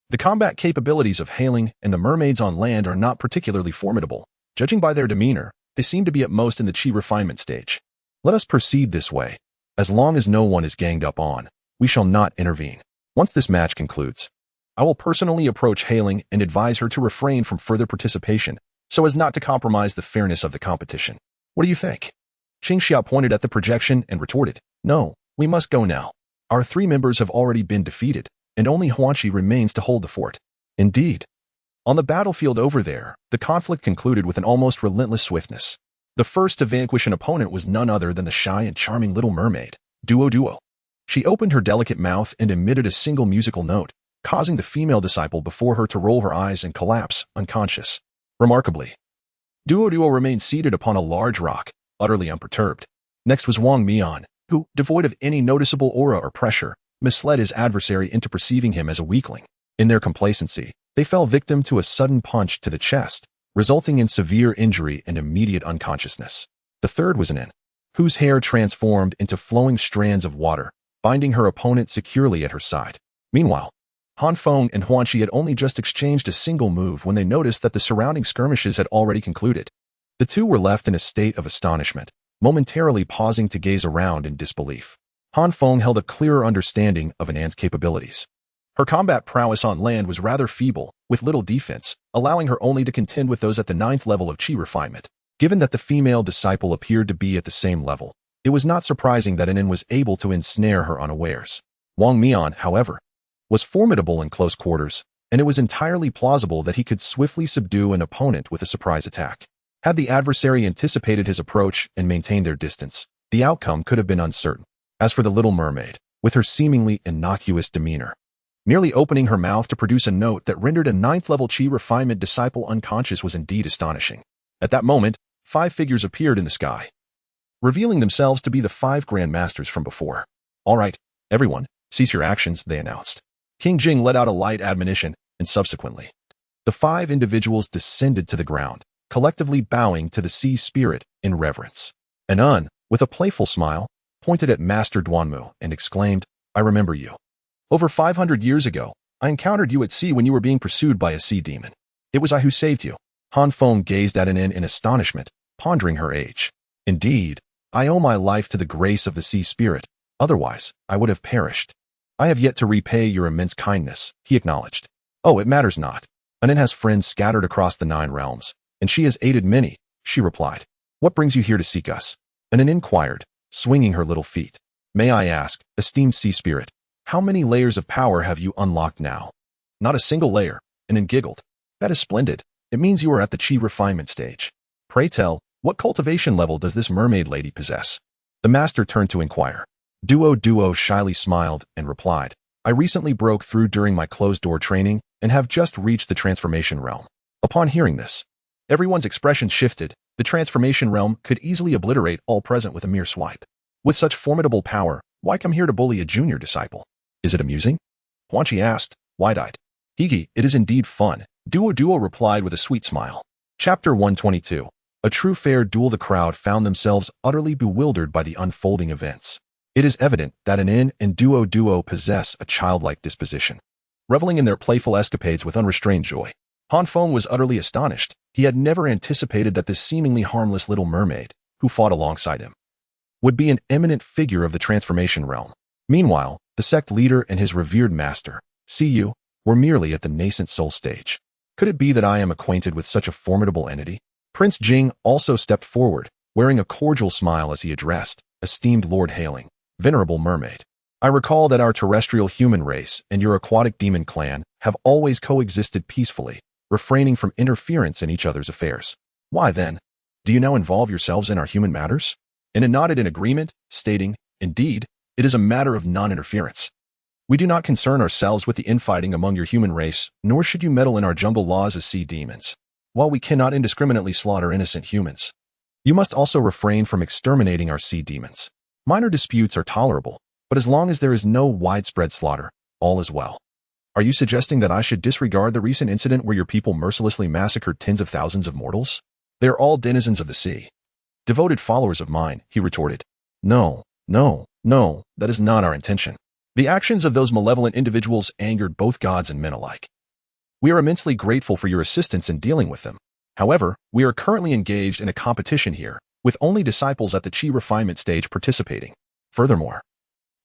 [SPEAKER 1] The combat capabilities of Hailing and the mermaids on land are not particularly formidable. Judging by their demeanor, they seem to be at most in the chi refinement stage. Let us proceed this way. As long as no one is ganged up on, we shall not intervene. Once this match concludes, I will personally approach Hailing and advise her to refrain from further participation so as not to compromise the fairness of the competition. What do you think? Qingxia pointed at the projection and retorted, "No, we must go now. Our 3 members have already been defeated, and only Huanqi remains to hold the fort." Indeed. On the battlefield over there, the conflict concluded with an almost relentless swiftness. The first to vanquish an opponent was none other than the shy and charming little mermaid, Duo. She opened her delicate mouth and emitted a single musical note, causing the female disciple before her to roll her eyes and collapse, unconscious. Remarkably, Duo remained seated upon a large rock, utterly unperturbed. Next was Wang Mian, who, devoid of any noticeable aura or pressure, misled his adversary into perceiving him as a weakling. In their complacency, they fell victim to a sudden punch to the chest, resulting in severe injury and immediate unconsciousness. The third was an N, whose hair transformed into flowing strands of water, binding her opponent securely at her side. Meanwhile, Feng and Huanqi had only just exchanged a single move when they noticed that the surrounding skirmishes had already concluded. The two were left in a state of astonishment, momentarily pausing to gaze around in disbelief. Feng held a clearer understanding of An's capabilities. Her combat prowess on land was rather feeble, with little defense, allowing her only to contend with those at the 9th level of chi refinement. Given that the female disciple appeared to be at the same level, it was not surprising that An was able to ensnare her unawares. Wang Mian, however, was formidable in close quarters, and it was entirely plausible that he could swiftly subdue an opponent with a surprise attack. Had the adversary anticipated his approach and maintained their distance, the outcome could have been uncertain. As for the little mermaid, with her seemingly innocuous demeanor, merely opening her mouth to produce a note that rendered a 9th-level chi refinement disciple unconscious was indeed astonishing. At that moment, 5 figures appeared in the sky, revealing themselves to be the 5 Grand Masters from before. "All right, everyone, cease your actions," they announced. King Jing let out a light admonition, and subsequently, the 5 individuals descended to the ground, collectively bowing to the sea spirit in reverence. An, with a playful smile, pointed at Master Duanmu and exclaimed, "I remember you. Over 500 years ago, I encountered you at sea when you were being pursued by a sea demon. It was I who saved you." Feng gazed at An in astonishment, pondering her age. "Indeed, I owe my life to the grace of the sea spirit, otherwise I would have perished. I have yet to repay your immense kindness," he acknowledged. "Oh, it matters not. An has friends scattered across the 9 realms, and she has aided many," she replied. "What brings you here to seek us?" An inquired, swinging her little feet. "May I ask, esteemed sea spirit, how many layers of power have you unlocked now?" "Not a single layer," An giggled. "That is splendid. It means you are at the chi refinement stage. Pray tell, what cultivation level does this mermaid lady possess?" The master turned to inquire. Duo shyly smiled and replied, "I recently broke through during my closed-door training and have just reached the transformation realm." Upon hearing this, everyone's expression shifted. The transformation realm could easily obliterate all present with a mere swipe. With such formidable power, why come here to bully a junior disciple? Is it amusing? Huanqi asked, wide-eyed. "Higi, it is indeed fun," Duo replied with a sweet smile. Chapter 122. A true fair duel. The crowd found themselves utterly bewildered by the unfolding events. It is evident that An and Duo possess a childlike disposition, reveling in their playful escapades with unrestrained joy. Feng was utterly astonished. He had never anticipated that this seemingly harmless little mermaid, who fought alongside him, would be an eminent figure of the transformation realm. Meanwhile, the sect leader and his revered master, Cu, were merely at the nascent soul stage. Could it be that I am acquainted with such a formidable entity? Prince Jing also stepped forward, wearing a cordial smile as he addressed, "Esteemed Lord Hailing, venerable mermaid. I recall that our terrestrial human race and your aquatic demon clan have always coexisted peacefully, refraining from interference in each other's affairs. Why then, do you now involve yourselves in our human matters?" An nodded in agreement, stating, "Indeed, it is a matter of non-interference. We do not concern ourselves with the infighting among your human race, nor should you meddle in our jungle laws as sea demons. While we cannot indiscriminately slaughter innocent humans, you must also refrain from exterminating our sea demons. Minor disputes are tolerable, but as long as there is no widespread slaughter, all is well. Are you suggesting that I should disregard the recent incident where your people mercilessly massacred tens of thousands of mortals? They are all denizens of the sea. Devoted followers of mine, he retorted. No, no, no, that is not our intention. The actions of those malevolent individuals angered both gods and men alike. We are immensely grateful for your assistance in dealing with them. However, we are currently engaged in a competition here, with only disciples at the chi refinement stage participating. Furthermore,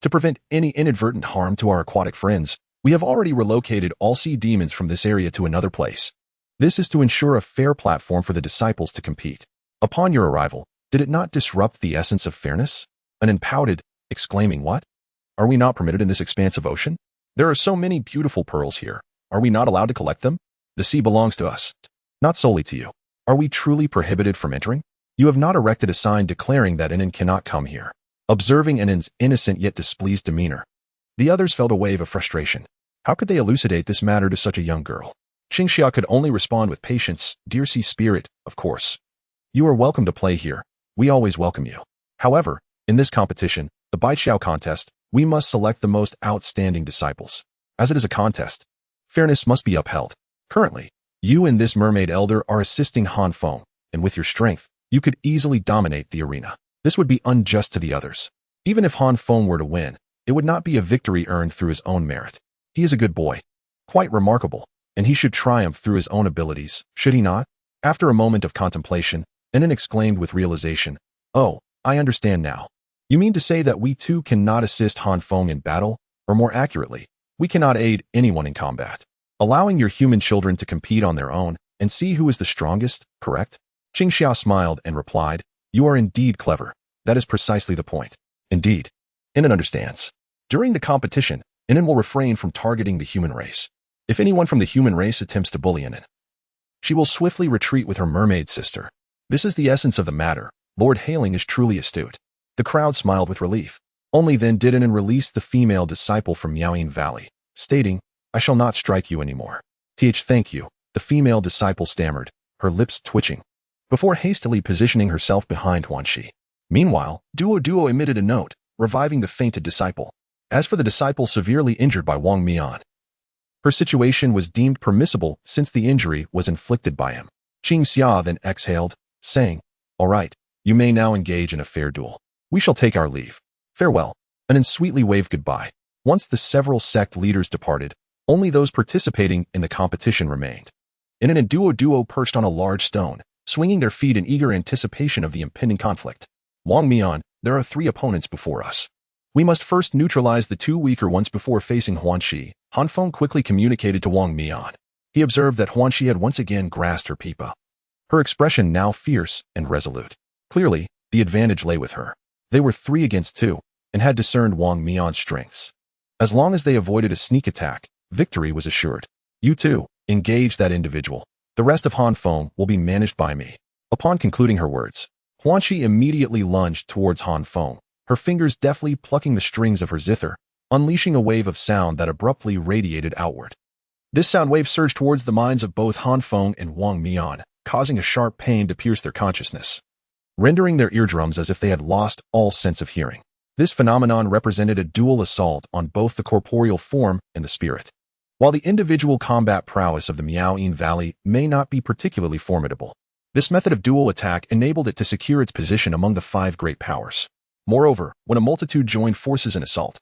[SPEAKER 1] to prevent any inadvertent harm to our aquatic friends, we have already relocated all sea demons from this area to another place. This is to ensure a fair platform for the disciples to compete. Upon your arrival, did it not disrupt the essence of fairness? Anin pouted, exclaiming, what? Are we not permitted in this expansive ocean? There are so many beautiful pearls here. Are we not allowed to collect them? The sea belongs to us, not solely to you. Are we truly prohibited from entering? You have not erected a sign declaring that Anin cannot come here. Observing Anin's innocent yet displeased demeanor, the others felt a wave of frustration. How could they elucidate this matter to such a young girl? Qingxia could only respond with patience. Dear sea spirit, of course. You are welcome to play here. We always welcome you. However, in this competition, the Baiqiao contest, we must select the most outstanding disciples. As it is a contest, fairness must be upheld. Currently, you and this mermaid elder are assisting Han Feng, and with your strength, you could easily dominate the arena. This would be unjust to the others. Even if Han Feng were to win, it would not be a victory earned through his own merit. He is a good boy, quite remarkable, and he should triumph through his own abilities, should he not? After a moment of contemplation, Anin exclaimed with realization, oh, I understand now. You mean to say that we too cannot assist Han Feng in battle, or more accurately, we cannot aid anyone in combat, allowing your human children to compete on their own and see who is the strongest, correct? Qingxia smiled and replied, you are indeed clever. That is precisely the point. Indeed. Anin understands. During the competition, Anin will refrain from targeting the human race. If anyone from the human race attempts to bully Anin, she will swiftly retreat with her mermaid sister. This is the essence of the matter. Lord Hailing is truly astute. The crowd smiled with relief. Only then did Anin release the female disciple from Miaoyin Valley, stating, I shall not strike you anymore. Thank you, the female disciple stammered, her lips twitching, before hastily positioning herself behind Huanxi. Meanwhile, Duo emitted a note, reviving the fainted disciple. As for the disciple severely injured by Wang Mian, her situation was deemed permissible since the injury was inflicted by him. Qingxia then exhaled, saying, all right, you may now engage in a fair duel. We shall take our leave. Farewell. Anin sweetly waved goodbye. Once the several sect leaders departed, only those participating in the competition remained. Anin and Duo perched on a large stone, swinging their feet in eager anticipation of the impending conflict. Wang Mian, there are 3 opponents before us. We must first neutralize the 2 weaker ones before facing Huanxi. Han Feng quickly communicated to Wang Mian. He observed that Huanxi had once again grasped her pipa, her expression now fierce and resolute. Clearly, the advantage lay with her. They were 3 against 2, and had discerned Wang Mian's strengths. As long as they avoided a sneak attack, victory was assured. You too, engage that individual. The rest of Han Feng will be managed by me. Upon concluding her words, Huanxi immediately lunged towards Han Feng, her fingers deftly plucking the strings of her zither, unleashing a wave of sound that abruptly radiated outward. This sound wave surged towards the minds of both Han Feng and Wang Mian, causing a sharp pain to pierce their consciousness, rendering their eardrums as if they had lost all sense of hearing. This phenomenon represented a dual assault on both the corporeal form and the spirit. While the individual combat prowess of the Miaoyin Valley may not be particularly formidable, this method of dual attack enabled it to secure its position among the 5 great powers. Moreover, when a multitude joined forces in assault,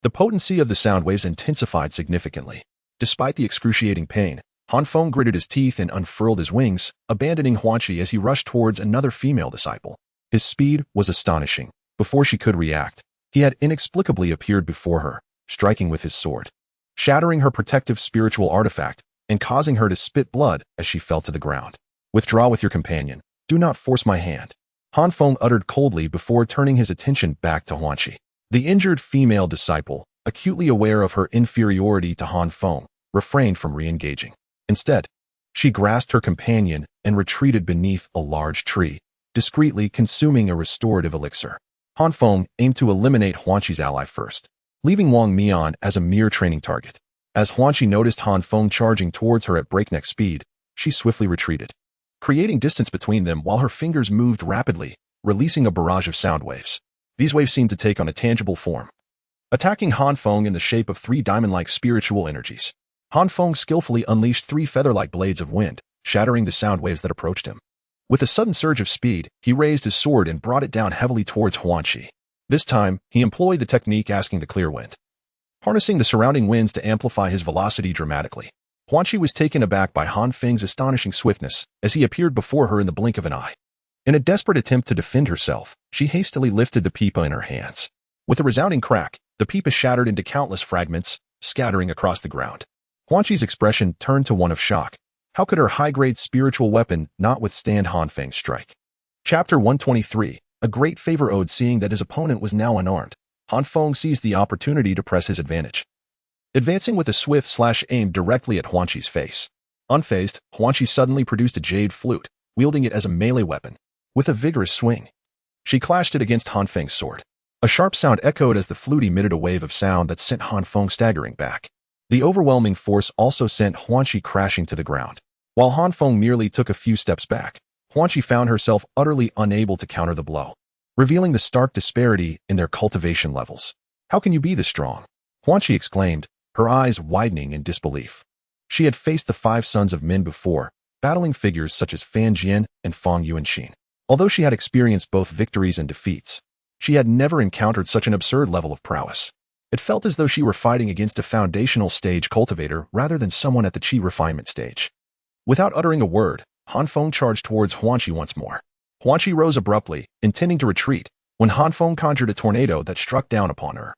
[SPEAKER 1] the potency of the sound waves intensified significantly. Despite the excruciating pain, Han Feng gritted his teeth and unfurled his wings, abandoning Huanxi as he rushed towards another female disciple. His speed was astonishing. Before she could react, he had inexplicably appeared before her, striking with his sword, shattering her protective spiritual artifact, and causing her to spit blood as she fell to the ground. Withdraw with your companion. Do not force my hand. Han Feng uttered coldly before turning his attention back to Huanxi. The injured female disciple, acutely aware of her inferiority to Han Feng, refrained from re-engaging. Instead, she grasped her companion and retreated beneath a large tree, discreetly consuming a restorative elixir. Han Feng aimed to eliminate Huanxi's ally first, leaving Wang Mian as a mere training target. As Huanxi noticed Han Feng charging towards her at breakneck speed, she swiftly retreated, creating distance between them while her fingers moved rapidly, releasing a barrage of sound waves. These waves seemed to take on a tangible form, attacking Han Feng in the shape of three diamond-like spiritual energies. Han Feng skillfully unleashed three feather-like blades of wind, shattering the sound waves that approached him. With a sudden surge of speed, he raised his sword and brought it down heavily towards Huanqi. This time, he employed the technique asking the clear wind, harnessing the surrounding winds to amplify his velocity dramatically. Huanqi was taken aback by Han Feng's astonishing swiftness as he appeared before her in the blink of an eye. In a desperate attempt to defend herself, she hastily lifted the pipa in her hands. With a resounding crack, the pipa shattered into countless fragments, scattering across the ground. Huanqi's expression turned to one of shock. How could her high-grade spiritual weapon not withstand Han Feng's strike? Chapter 123, a great favor owed. Seeing that his opponent was now unarmed, Han Feng seized the opportunity to press his advantage, advancing with a swift slash aimed directly at Huanqi's face. Unfazed, Huanqi suddenly produced a jade flute, wielding it as a melee weapon. With a vigorous swing, she clashed it against Han Feng's sword. A sharp sound echoed as the flute emitted a wave of sound that sent Han Feng staggering back. The overwhelming force also sent Huanqi crashing to the ground. While Han Feng merely took a few steps back, Huanqi found herself utterly unable to counter the blow, revealing the stark disparity in their cultivation levels. "How can you be this strong?" Huanqi exclaimed, her eyes widening in disbelief. She had faced the 5 sons of men before, battling figures such as Fan Jian and Feng Yuanxin. Although she had experienced both victories and defeats, she had never encountered such an absurd level of prowess. It felt as though she were fighting against a foundational stage cultivator rather than someone at the chi refinement stage. Without uttering a word, Han Feng charged towards Huanqi once more. Huanqi rose abruptly, intending to retreat, when Han Feng conjured a tornado that struck down upon her,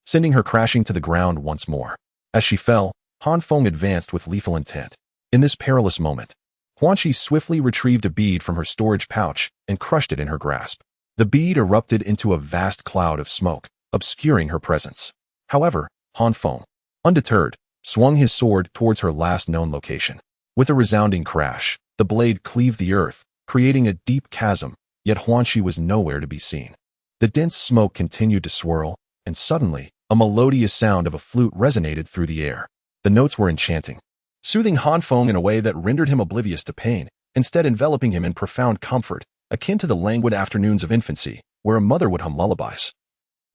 [SPEAKER 1] sending her crashing to the ground once more. As she fell, Han Feng advanced with lethal intent. In this perilous moment, Huanqi swiftly retrieved a bead from her storage pouch and crushed it in her grasp. The bead erupted into a vast cloud of smoke, obscuring her presence. However, Han Feng, undeterred, swung his sword towards her last known location. With a resounding crash, the blade cleaved the earth, creating a deep chasm, yet Huanqi was nowhere to be seen. The dense smoke continued to swirl, and suddenly, a melodious sound of a flute resonated through the air. The notes were enchanting, soothing Han Feng in a way that rendered him oblivious to pain, instead enveloping him in profound comfort, akin to the languid afternoons of infancy, where a mother would hum lullabies,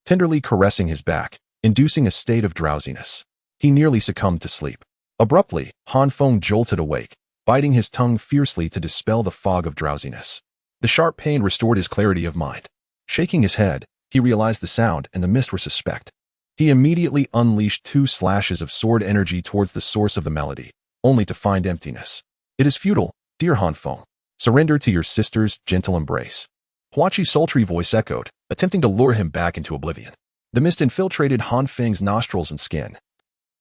[SPEAKER 1] tenderly caressing his back, inducing a state of drowsiness. He nearly succumbed to sleep. Abruptly, Han Feng jolted awake, biting his tongue fiercely to dispel the fog of drowsiness. The sharp pain restored his clarity of mind. Shaking his head, he realized the sound and the mist were suspect. He immediately unleashed 2 slashes of sword energy towards the source of the melody, only to find emptiness. "It is futile, dear Han Feng. Surrender to your sister's gentle embrace." Huanqi's sultry voice echoed, attempting to lure him back into oblivion. The mist infiltrated Han Feng's nostrils and skin,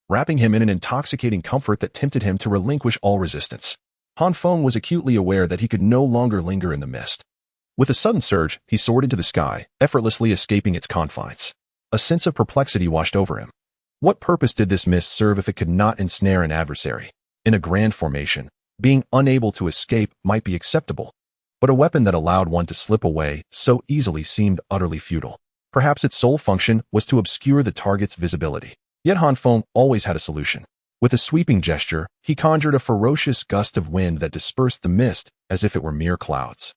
[SPEAKER 1] wrapping him in an intoxicating comfort that tempted him to relinquish all resistance. Han Feng was acutely aware that he could no longer linger in the mist. With a sudden surge, he soared into the sky, effortlessly escaping its confines. A sense of perplexity washed over him. What purpose did this mist serve if it could not ensnare an adversary? In a grand formation, being unable to escape might be acceptable, but a weapon that allowed one to slip away so easily seemed utterly futile. Perhaps its sole function was to obscure the target's visibility. Yet Han Feng always had a solution. With a sweeping gesture, he conjured a ferocious gust of wind that dispersed the mist as if it were mere clouds.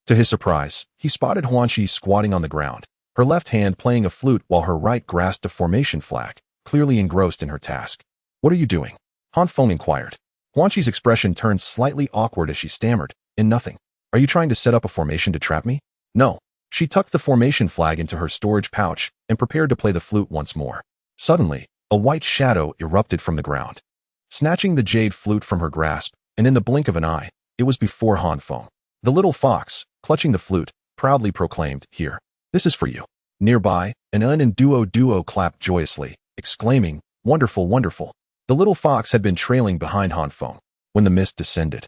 [SPEAKER 1] To his surprise, he spotted Huanqi squatting on the ground, her left hand playing a flute while her right grasped a formation flag, clearly engrossed in her task. "What are you doing?" Han Feng inquired. Huanqi's expression turned slightly awkward as she stammered, "In nothing. Are you trying to set up a formation to trap me?" "No." She tucked the formation flag into her storage pouch and prepared to play the flute once more. Suddenly, a white shadow erupted from the ground, snatching the jade flute from her grasp, and in the blink of an eye, it was before Han Feng. The little fox, clutching the flute, proudly proclaimed, "Here, this is for you." Nearby, an Un and Duo clapped joyously, exclaiming, "Wonderful, wonderful." The little fox had been trailing behind Han Feng when the mist descended.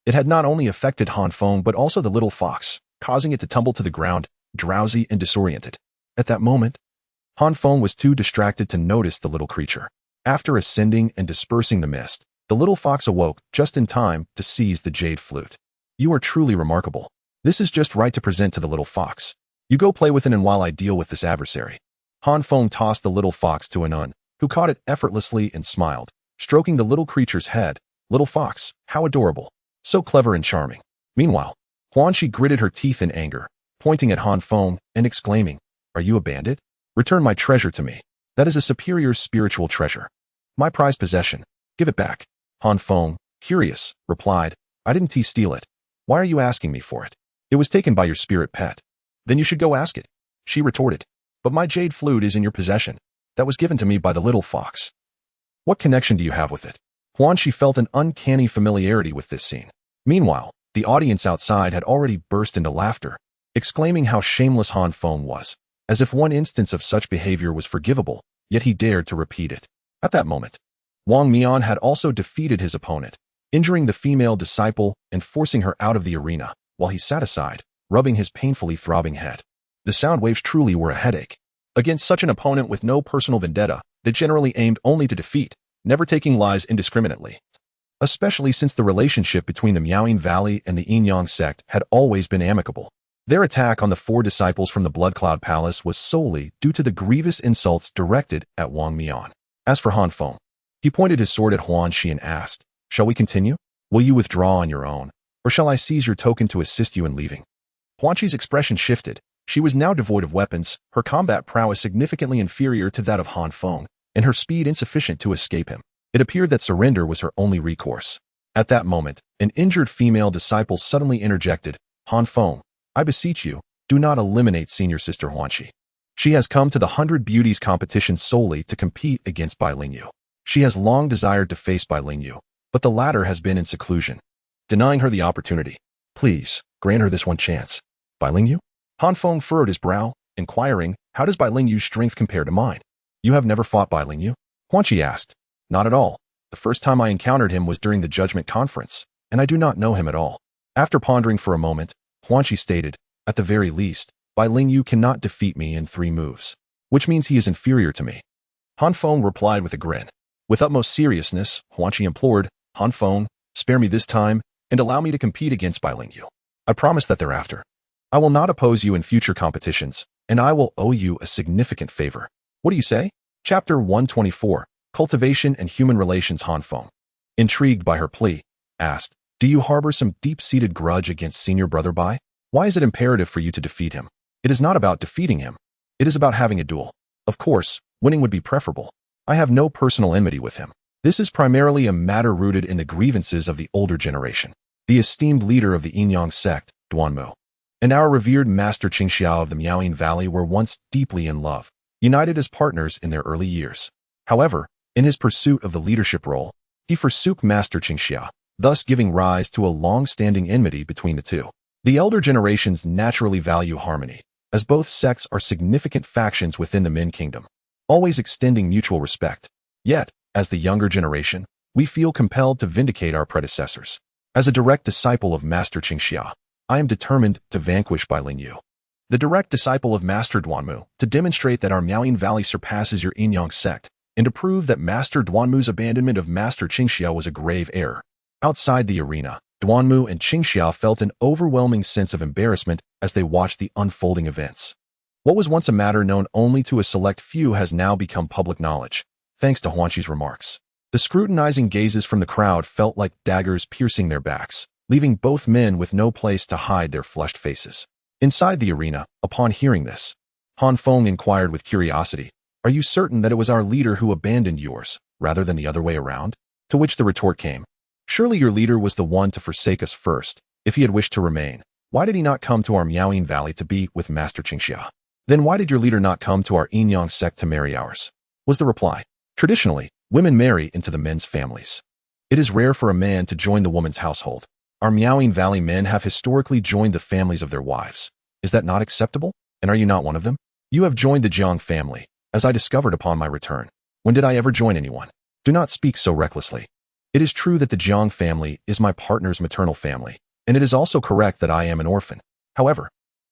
[SPEAKER 1] It had not only affected Han Feng but also the little fox, causing it to tumble to the ground, drowsy and disoriented. At that moment, Han Feng was too distracted to notice the little creature. After ascending and dispersing the mist, the little fox awoke just in time to seize the jade flute. "You are truly remarkable. This is just right to present to the little fox. You go play with it and while I deal with this adversary." Han Feng tossed the little fox to an Un, who caught it effortlessly and smiled, stroking the little creature's head. "Little fox, how adorable. So clever and charming." Meanwhile, Huanqi gritted her teeth in anger, pointing at Han Feng and exclaiming, "Are you a bandit? Return my treasure to me." That is a superior spiritual treasure. My prized possession. Give it back. Han Feng, curious, replied, I didn't steal it. Why are you asking me for it? It was taken by your spirit pet. Then you should go ask it. She retorted. But my jade flute is in your possession. That was given to me by the little fox. What connection do you have with it? Huanqi felt an uncanny familiarity with this scene. Meanwhile, the audience outside had already burst into laughter, exclaiming how shameless Han Feng was, as if one instance of such behavior was forgivable, yet he dared to repeat it. At that moment, Wang Mian had also defeated his opponent, injuring the female disciple and forcing her out of the arena, while he sat aside, rubbing his painfully throbbing head. The sound waves truly were a headache. Against such an opponent with no personal vendetta, that generally aimed only to defeat, never taking lives indiscriminately. Especially since the relationship between the Miaoying Valley and the Yin-Yang sect had always been amicable. Their attack on the 4 disciples from the Blood Cloud Palace was solely due to the grievous insults directed at Wang Mian. As for Han Feng, he pointed his sword at Huanqi and asked, Shall we continue? Will you withdraw on your own, or shall I seize your token to assist you in leaving? Huanqi's expression shifted. She was now devoid of weapons, her combat prowess significantly inferior to that of Han Feng, and her speed insufficient to escape him. It appeared that surrender was her only recourse. At that moment, an injured female disciple suddenly interjected, Han Feng, I beseech you, do not eliminate senior sister Huanqi. She has come to the 100 Beauties competition solely to compete against Bai Lingyu. She has long desired to face Bai Lingyu, but the latter has been in seclusion, denying her the opportunity. Please, grant her this one chance. Bai Lingyu? Han Feng furrowed his brow, inquiring, How does Bai Lingyu's strength compare to mine? You have never fought Bai Lingyu? Huanqi asked. Not at all. The first time I encountered him was during the Judgment Conference, and I do not know him at all. After pondering for a moment, Huanqi stated, At the very least, Bai Lingyu cannot defeat me in 3 moves, which means he is inferior to me. Han Feng replied with a grin. With utmost seriousness, Huanqi implored, Han Feng, spare me this time, and allow me to compete against Bai Lingyu. I promise that thereafter, I will not oppose you in future competitions, and I will owe you a significant favor. What do you say? Chapter 124. Cultivation and Human Relations. Han Feng, intrigued by her plea, asked, Do you harbor some deep-seated grudge against senior brother Bai? Why is it imperative for you to defeat him? It is not about defeating him. It is about having a duel. Of course, winning would be preferable. I have no personal enmity with him. This is primarily a matter rooted in the grievances of the older generation. The esteemed leader of the Yin-Yang sect, Duanmu, and our revered master Qingxiao of the Miaoying Valley were once deeply in love, united as partners in their early years. However, in his pursuit of the leadership role, he forsook Master Qingxia, thus giving rise to a long-standing enmity between the two. The elder generations naturally value harmony, as both sects are significant factions within the Min Kingdom, always extending mutual respect. Yet, as the younger generation, we feel compelled to vindicate our predecessors. As a direct disciple of Master Qingxia, I am determined to vanquish Bai Lingyu, the direct disciple of Master Duanmu, to demonstrate that our Miaoying Valley surpasses your Yin-Yang sect, and to prove that Master Duanmu's abandonment of Master Qingxia was a grave error. Outside the arena, Duanmu and Qingxia felt an overwhelming sense of embarrassment as they watched the unfolding events. What was once a matter known only to a select few has now become public knowledge, thanks to Huanqi's remarks. The scrutinizing gazes from the crowd felt like daggers piercing their backs, leaving both men with no place to hide their flushed faces. Inside the arena, upon hearing this, Han Feng inquired with curiosity, Are you certain that it was our leader who abandoned yours, rather than the other way around? To which the retort came, Surely your leader was the one to forsake us first. If he had wished to remain, why did he not come to our Miaoying Valley to be with Master Qingxia? Then why did your leader not come to our Yin-Yang sect to marry ours? Was the reply. Traditionally, women marry into the men's families. It is rare for a man to join the woman's household. Our Miaoying Valley men have historically joined the families of their wives. Is that not acceptable? And are you not one of them? You have joined the Jiang family, as I discovered upon my return. When did I ever join anyone? Do not speak so recklessly. It is true that the Jiang family is my partner's maternal family, and it is also correct that I am an orphan. However,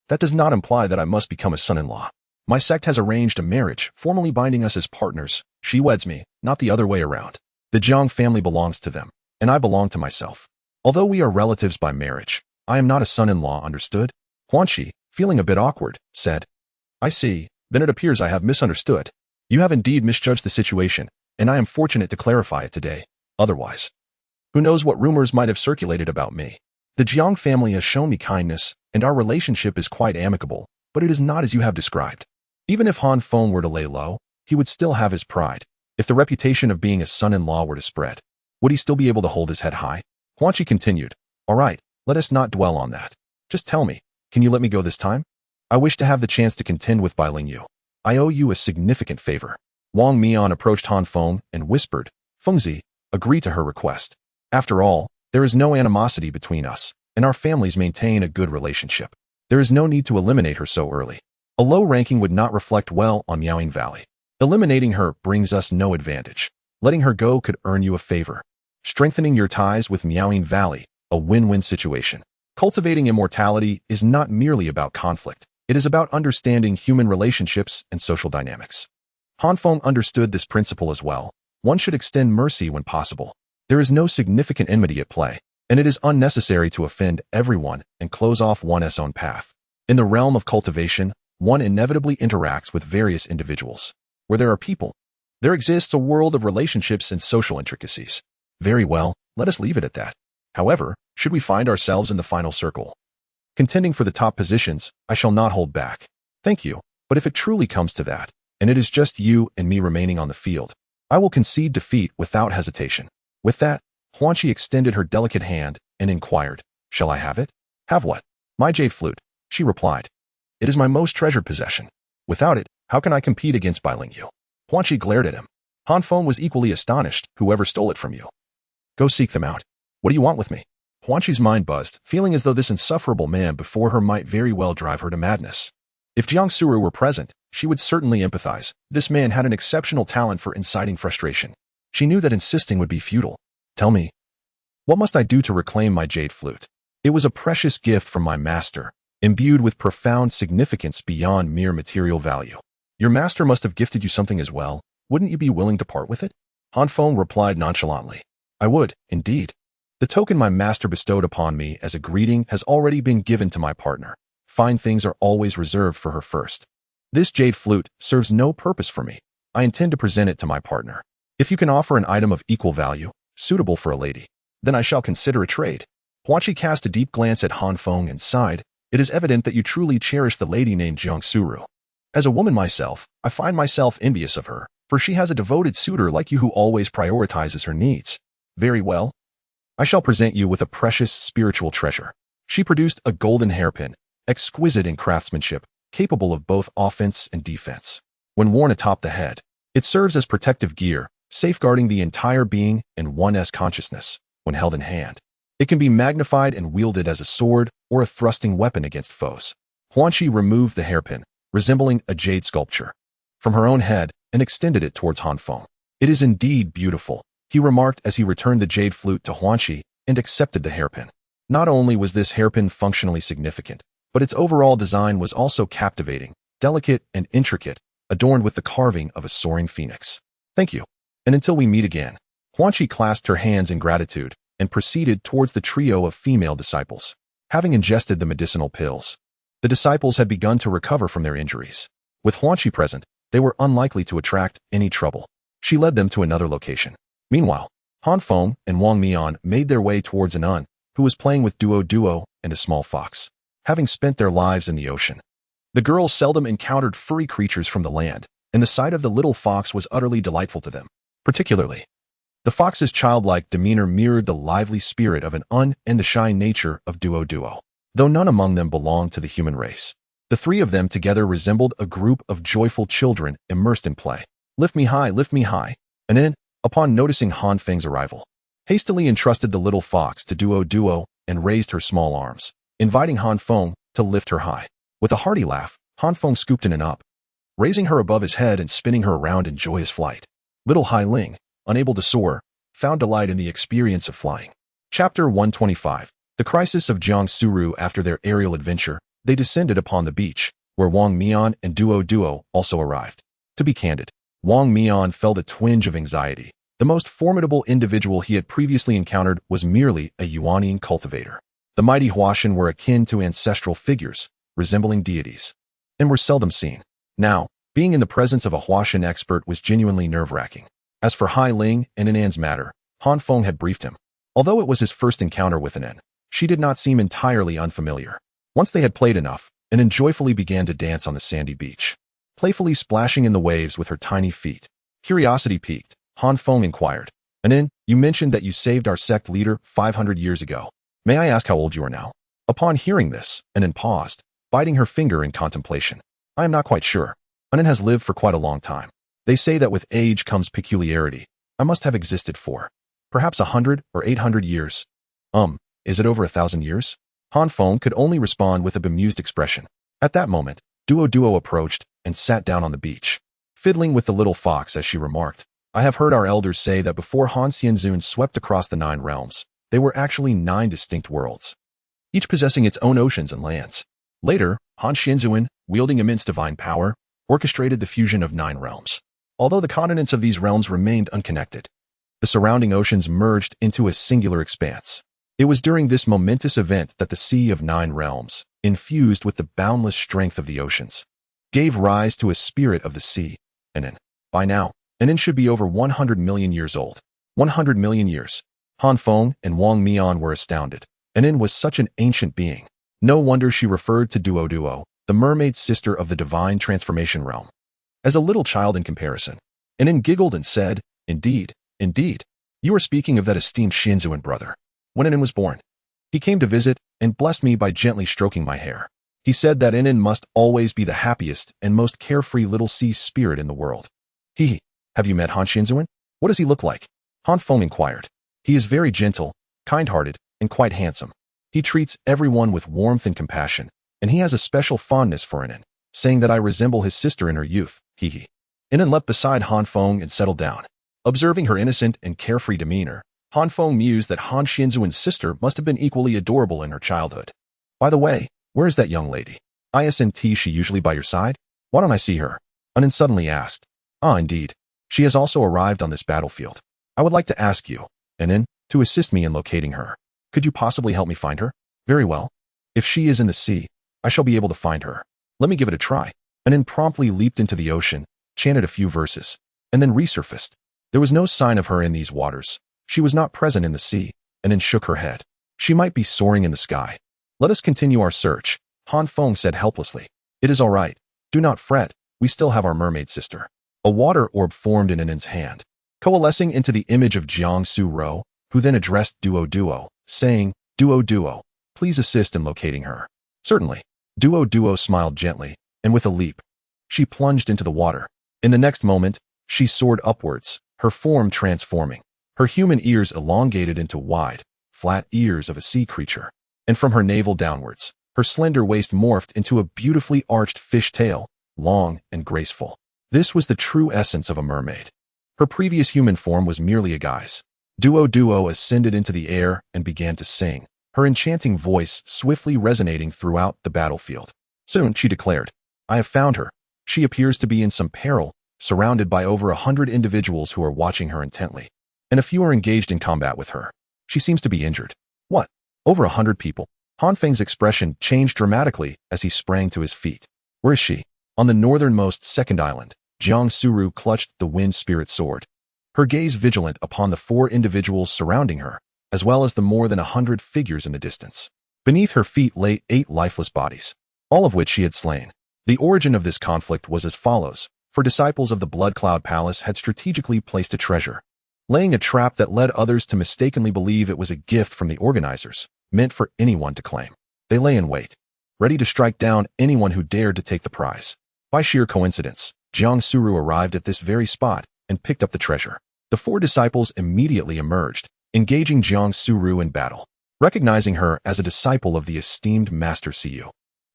[SPEAKER 1] that does not imply that I must become a son-in-law. My sect has arranged a marriage, formally binding us as partners. She weds me, not the other way around. The Jiang family belongs to them, and I belong to myself. Although we are relatives by marriage, I am not a son-in-law, understood? Huanqi, feeling a bit awkward, said, I see, then it appears I have misunderstood. You have indeed misjudged the situation, and I am fortunate to clarify it today. Otherwise, who knows what rumors might have circulated about me. The Jiang family has shown me kindness, and our relationship is quite amicable, but it is not as you have described. Even if Han Feng were to lay low, he would still have his pride. If the reputation of being a son-in-law were to spread, would he still be able to hold his head high? Huanqi continued, "All right, let us not dwell on that. Just tell me, can you let me go this time? I wish to have the chance to contend with Bai Ling Yu. I owe you a significant favor." Wang Mian approached Han Feng and whispered, "Fengzi, agree to her request. After all, there is no animosity between us, and our families maintain a good relationship. There is no need to eliminate her so early. A low ranking would not reflect well on Miaoying Valley. Eliminating her brings us no advantage. Letting her go could earn you a favor. Strengthening your ties with Miaoying Valley, a win-win situation. Cultivating immortality is not merely about conflict. It is about understanding human relationships and social dynamics." Han Feng understood this principle as well. One should extend mercy when possible. There is no significant enmity at play, and it is unnecessary to offend everyone and close off one's own path. In the realm of cultivation, one inevitably interacts with various individuals. Where there are people, there exists a world of relationships and social intricacies. Very well, let us leave it at that. However, should we find ourselves in the final circle, contending for the top positions, I shall not hold back. Thank you, but if it truly comes to that, and it is just you and me remaining on the field, I will concede defeat without hesitation." With that, Huanqi extended her delicate hand and inquired, "Shall I have it?" "Have what?" "My jade flute," she replied. "It is my most treasured possession. Without it, how can I compete against Bai Ling Yu?" Huanqi glared at him. Han Feng was equally astonished. "Whoever stole it from you, go seek them out. What do you want with me?" Huanqi's mind buzzed, feeling as though this insufferable man before her might very well drive her to madness. If Jiang Suru were present, she would certainly empathize. This man had an exceptional talent for inciting frustration. She knew that insisting would be futile. "Tell me, what must I do to reclaim my jade flute? It was a precious gift from my master, imbued with profound significance beyond mere material value. Your master must have gifted you something as well. Wouldn't you be willing to part with it?" Han Feng replied nonchalantly, "I would, indeed. The token my master bestowed upon me as a greeting has already been given to my partner. Fine things are always reserved for her first. This jade flute serves no purpose for me. I intend to present it to my partner. If you can offer an item of equal value, suitable for a lady, then I shall consider a trade." Huanqi cast a deep glance at Han Feng and sighed. "It is evident that you truly cherish the lady named Jiang Suru. As a woman myself, I find myself envious of her, for she has a devoted suitor like you who always prioritizes her needs. Very well. I shall present you with a precious spiritual treasure." She produced a golden hairpin, exquisite in craftsmanship, capable of both offense and defense. When worn atop the head, it serves as protective gear, safeguarding the entire being and one's consciousness. When held in hand, it can be magnified and wielded as a sword or a thrusting weapon against foes. Huanqi removed the hairpin, resembling a jade sculpture, from her own head and extended it towards Han Feng. "It is indeed beautiful," he remarked as he returned the jade flute to Huanqi and accepted the hairpin. Not only was this hairpin functionally significant, but its overall design was also captivating, delicate and intricate, adorned with the carving of a soaring phoenix. "Thank you. And until we meet again." Huanqi clasped her hands in gratitude and proceeded towards the trio of female disciples. Having ingested the medicinal pills, the disciples had begun to recover from their injuries. With Huanqi present, they were unlikely to attract any trouble. She led them to another location. Meanwhile, Han Feng and Wang Mian made their way towards an nun, who was playing with Duo and a small fox. Having spent their lives in the ocean, the girls seldom encountered furry creatures from the land, and the sight of the little fox was utterly delightful to them. Particularly, the fox's childlike demeanor mirrored the lively spirit of an and the shy nature of Duo. Though none among them belonged to the human race, the three of them together resembled a group of joyful children immersed in play. Lift me high, and then, upon noticing Han Feng's arrival, hastily entrusted the little fox to Duo and raised her small arms, inviting Han Feng to lift her high. With a hearty laugh, Han Feng scooped in and up, raising her above his head and spinning her around in joyous flight. Little Hai Ling, unable to soar, found delight in the experience of flying. Chapter 125. The crisis of Jiang Suru. After their aerial adventure, they descended upon the beach, where Wang Mian and Duo also arrived. To be candid, Wang Mian felt a twinge of anxiety. The most formidable individual he had previously encountered was merely a Yuanian cultivator. The mighty Huashan were akin to ancestral figures, resembling deities, and were seldom seen. Now, being in the presence of a Huashan expert was genuinely nerve-wracking. As for Hai Ling and An's matter, Han Feng had briefed him. Although it was his first encounter with An, she did not seem entirely unfamiliar. Once they had played enough, An joyfully began to dance on the sandy beach. playfully splashing in the waves with her tiny feet. Curiosity piqued, Han Feng inquired. And then, you mentioned that you saved our sect leader 500 years ago. May I ask how old you are now? Upon hearing this, Anin paused, biting her finger in contemplation. I am not quite sure. Anin has lived for quite a long time. They say that with age comes peculiarity. I must have existed for perhaps 100 or 800 years. Is it over 1,000 years? Han Feng could only respond with a bemused expression. At that moment, Duo approached and sat down on the beach, fiddling with the little fox as she remarked, I have heard our elders say that before Han Xianzun swept across the 9 realms, they were actually 9 distinct worlds, each possessing its own oceans and lands. Later, Han Xianzun, wielding immense divine power, orchestrated the fusion of 9 realms. Although the continents of these realms remained unconnected, the surrounding oceans merged into a singular expanse. It was during this momentous event that the Sea of 9 Realms, infused with the boundless strength of the oceans, gave rise to a spirit of the sea, Anin. By now, Anin should be over 100 million years old. 100 million years. Han Feng and Wang Mian were astounded. Anin was such an ancient being. No wonder she referred to Duo, the mermaid sister of the divine transformation realm, as a little child in comparison. Anin giggled and said, Indeed, you are speaking of that esteemed Xianzun brother. When Anin was born, he came to visit and blessed me by gently stroking my hair. He said that Anin must always be the happiest and most carefree little sea spirit in the world. Have you met Han Xianzun? What does he look like? Han Feng inquired. He is very gentle, kind-hearted, and quite handsome. He treats everyone with warmth and compassion, and he has a special fondness for Anin, saying that I resemble his sister in her youth. Anin leapt beside Han Feng and settled down. Observing her innocent and carefree demeanor, Han Feng mused that Han Xianzun's sister must have been equally adorable in her childhood. By the way, where is that young lady? Isn't she usually by your side? Why don't I see her? Anin suddenly asked. Indeed. She has also arrived on this battlefield. I would like to ask you, Anin, to assist me in locating her. Could you possibly help me find her? Very well. If she is in the sea, I shall be able to find her. Let me give it a try. Anin promptly leaped into the ocean, chanted a few verses, and then resurfaced. There was no sign of her in these waters. She was not present in the sea, and then shook her head. She might be soaring in the sky. Let us continue our search, Han Feng said helplessly. It is all right. Do not fret. We still have our mermaid sister. A water orb formed in Anin's hand, coalescing into the image of Jiang Su Ro, who then addressed Duo, saying, Duo, please assist in locating her. Certainly. Duo smiled gently, and with a leap, she plunged into the water. In the next moment, she soared upwards, her form transforming. Her human ears elongated into wide, flat ears of a sea creature, and from her navel downwards, her slender waist morphed into a beautifully arched fish tail, long and graceful. This was the true essence of a mermaid. Her previous human form was merely a guise. Duo ascended into the air and began to sing, her enchanting voice swiftly resonating throughout the battlefield. Soon, she declared, I have found her. She appears to be in some peril, surrounded by over 100 individuals who are watching her intently, and a few are engaged in combat with her. She seems to be injured. What? Over 100 people? Han Feng's expression changed dramatically as he sprang to his feet. Where is she? On the northernmost second island, Jiang Suru clutched the wind spirit sword, her gaze vigilant upon the 4 individuals surrounding her, as well as the more than 100 figures in the distance. Beneath her feet lay 8 lifeless bodies, all of which she had slain. The origin of this conflict was as follows, for disciples of the Blood Cloud Palace had strategically placed a treasure, laying a trap that led others to mistakenly believe it was a gift from the organizers, meant for anyone to claim. They lay in wait, ready to strike down anyone who dared to take the prize. By sheer coincidence, Jiang Suru arrived at this very spot and picked up the treasure. The 4 disciples immediately emerged, engaging Jiang Suru in battle. Recognizing her as a disciple of the esteemed Master Siyu,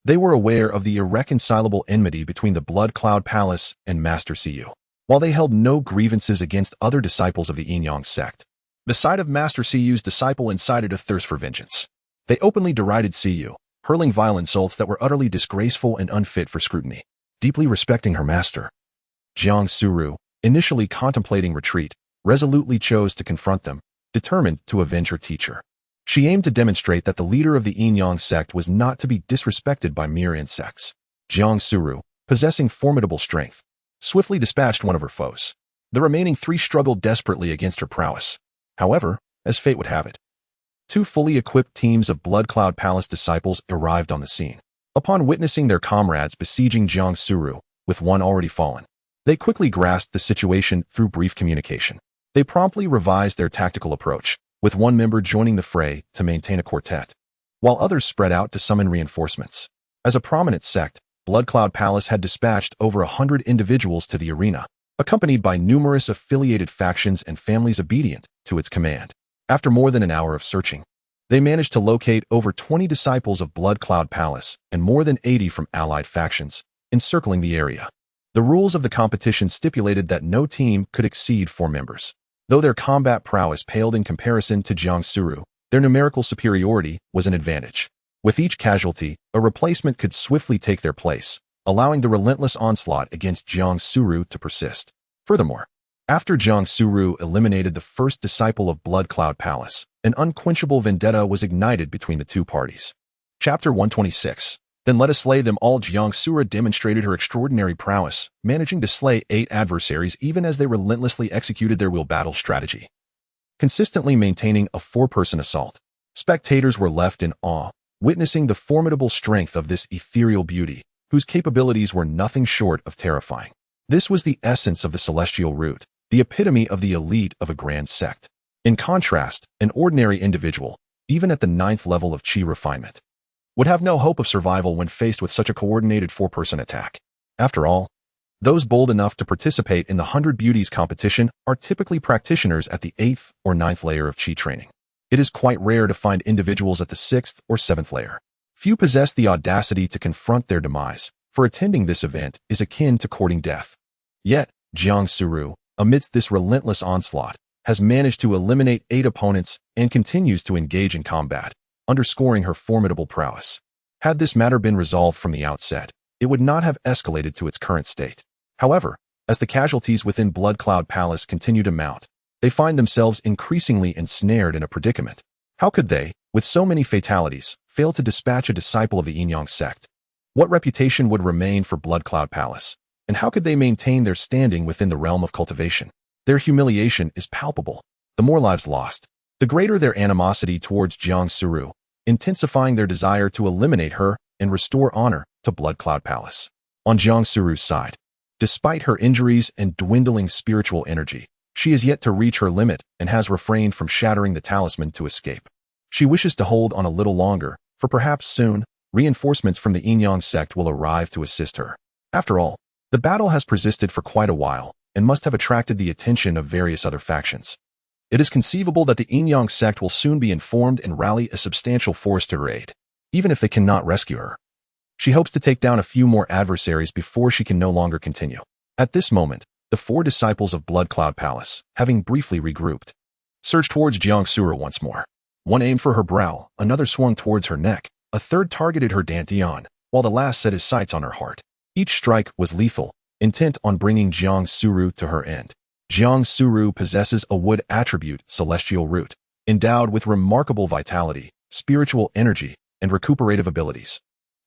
[SPEAKER 1] they were aware of the irreconcilable enmity between the Blood Cloud Palace and Master Siyu. While they held no grievances against other disciples of the Yin-Yang sect, the sight of Master Siyu's disciple incited a thirst for vengeance. They openly derided Siyu, hurling vile insults that were utterly disgraceful and unfit for scrutiny. Deeply respecting her master, Jiang Suru, initially contemplating retreat, resolutely chose to confront them, determined to avenge her teacher. She aimed to demonstrate that the leader of the Yin-Yang sect was not to be disrespected by mere insects. Jiang Suru, possessing formidable strength, swiftly dispatched one of her foes. The remaining 3 struggled desperately against her prowess. However, as fate would have it, 2 fully equipped teams of Blood Cloud Palace disciples arrived on the scene. Upon witnessing their comrades besieging Jiang Suru, with one already fallen. They quickly grasped the situation through brief communication. They promptly revised their tactical approach, with one member joining the fray to maintain a quartet, while others spread out to summon reinforcements. As a prominent sect, Blood Cloud Palace had dispatched over 100 individuals to the arena, accompanied by numerous affiliated factions and families obedient to its command. After more than an hour of searching, they managed to locate over 20 disciples of Blood Cloud Palace and more than 80 from allied factions, encircling the area. The rules of the competition stipulated that no team could exceed 4 members. Though their combat prowess paled in comparison to Jiang Suru, their numerical superiority was an advantage. With each casualty, a replacement could swiftly take their place, allowing the relentless onslaught against Jiang Suru to persist. Furthermore, after Jiang Suru eliminated the first disciple of Blood Cloud Palace, an unquenchable vendetta was ignited between the two parties. Chapter 126. Then let us slay them all. Jiang Suru demonstrated her extraordinary prowess, managing to slay 8 adversaries even as they relentlessly executed their will battle strategy. Consistently maintaining a 4-person assault, spectators were left in awe, witnessing the formidable strength of this ethereal beauty, whose capabilities were nothing short of terrifying. This was the essence of the celestial root, the epitome of the elite of a grand sect. In contrast, an ordinary individual, even at the 9th level of chi refinement, would have no hope of survival when faced with such a coordinated 4-person attack. After all, those bold enough to participate in the 100 Beauties competition are typically practitioners at the 8th or 9th layer of chi training. It is quite rare to find individuals at the 6th or 7th layer. Few possess the audacity to confront their demise, for attending this event is akin to courting death. Yet, Jiang Suru, amidst this relentless onslaught, has managed to eliminate 8 opponents and continues to engage in combat, underscoring her formidable prowess. Had this matter been resolved from the outset, it would not have escalated to its current state. However, as the casualties within Blood Cloud Palace continue to mount, they find themselves increasingly ensnared in a predicament. How could they, with so many fatalities, fail to dispatch a disciple of the Yin Yang sect? What reputation would remain for Blood Cloud Palace? And how could they maintain their standing within the realm of cultivation? Their humiliation is palpable. The more lives lost, the greater their animosity towards Jiang Suru, intensifying their desire to eliminate her and restore honor to Blood Cloud Palace. On Jiang Suru's side, despite her injuries and dwindling spiritual energy, she is yet to reach her limit and has refrained from shattering the talisman to escape. She wishes to hold on a little longer, for perhaps soon, reinforcements from the Yin Yang sect will arrive to assist her. After all, the battle has persisted for quite a while and must have attracted the attention of various other factions. It is conceivable that the Yin Yang sect will soon be informed and rally a substantial force to her aid, even if they cannot rescue her. She hopes to take down a few more adversaries before she can no longer continue. At this moment, the 4 disciples of Blood Cloud Palace, having briefly regrouped, surged towards Jiang Suru once more. One aimed for her brow, another swung towards her neck, a third targeted her dantian, while the last set his sights on her heart. Each strike was lethal, intent on bringing Jiang Suru to her end. Jiang Suru possesses a wood attribute, celestial root, endowed with remarkable vitality, spiritual energy, and recuperative abilities,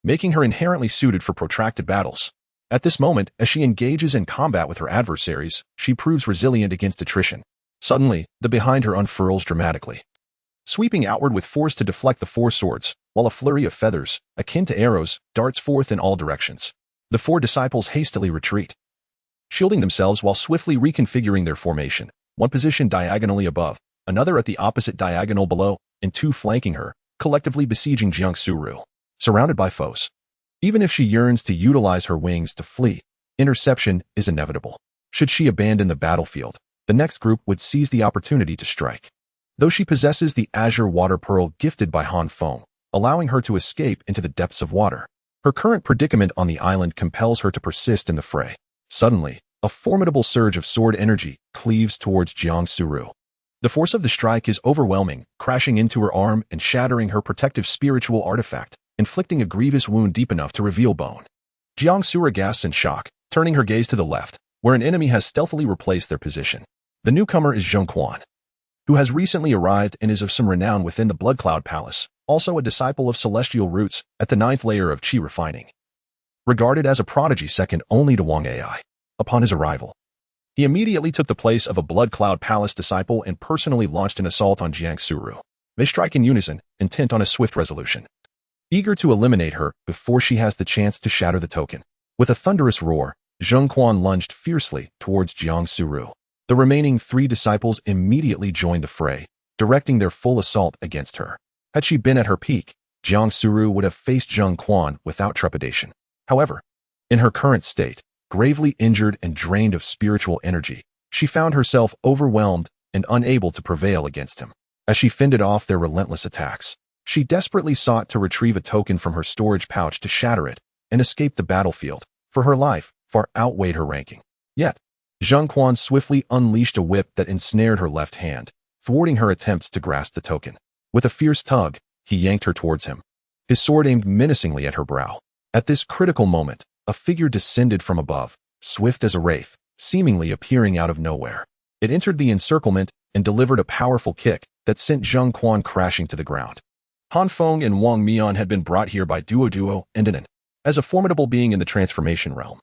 [SPEAKER 1] making her inherently suited for protracted battles. At this moment, as she engages in combat with her adversaries, she proves resilient against attrition. Suddenly, the behind her unfurls dramatically, sweeping outward with force to deflect the 4 swords, while a flurry of feathers, akin to arrows, darts forth in all directions. The 4 disciples hastily retreat, shielding themselves while swiftly reconfiguring their formation, one position diagonally above, another at the opposite diagonal below, and 2 flanking her, collectively besieging Jiang Suru. Surrounded by foes, even if she yearns to utilize her wings to flee, interception is inevitable. Should she abandon the battlefield, the next group would seize the opportunity to strike. Though she possesses the azure water pearl gifted by Feng, allowing her to escape into the depths of water, her current predicament on the island compels her to persist in the fray. Suddenly, a formidable surge of sword energy cleaves towards Jiang Suru. The force of the strike is overwhelming, crashing into her arm and shattering her protective spiritual artifact, inflicting a grievous wound deep enough to reveal bone. Jiang Suru gasps in shock, turning her gaze to the left, where an enemy has stealthily replaced their position. The newcomer is Zhong Quan, who has recently arrived and is of some renown within the Blood Cloud Palace, also a disciple of celestial roots at the 9th layer of chi refining. Regarded as a prodigy second only to Wang Ai. Upon his arrival, he immediately took the place of a Blood Cloud Palace disciple and personally launched an assault on Jiang Suru. They strike in unison, intent on a swift resolution, eager to eliminate her before she has the chance to shatter the token. With a thunderous roar, Zheng Quan lunged fiercely towards Jiang Suru. The remaining 3 disciples immediately joined the fray, directing their full assault against her. Had she been at her peak, Jiang Suru would have faced Zheng Quan without trepidation. However, in her current state, gravely injured and drained of spiritual energy, she found herself overwhelmed and unable to prevail against him. As she fended off their relentless attacks, she desperately sought to retrieve a token from her storage pouch to shatter it and escape the battlefield, for her life far outweighed her ranking. Yet, Zheng Quan swiftly unleashed a whip that ensnared her left hand, thwarting her attempts to grasp the token. With a fierce tug, he yanked her towards him, his sword aimed menacingly at her brow. At this critical moment, a figure descended from above, swift as a wraith, seemingly appearing out of nowhere. It entered the encirclement and delivered a powerful kick that sent Zheng Quan crashing to the ground. Han Feng and Wang Mian had been brought here by Duo and Dinan, as a formidable being in the transformation realm.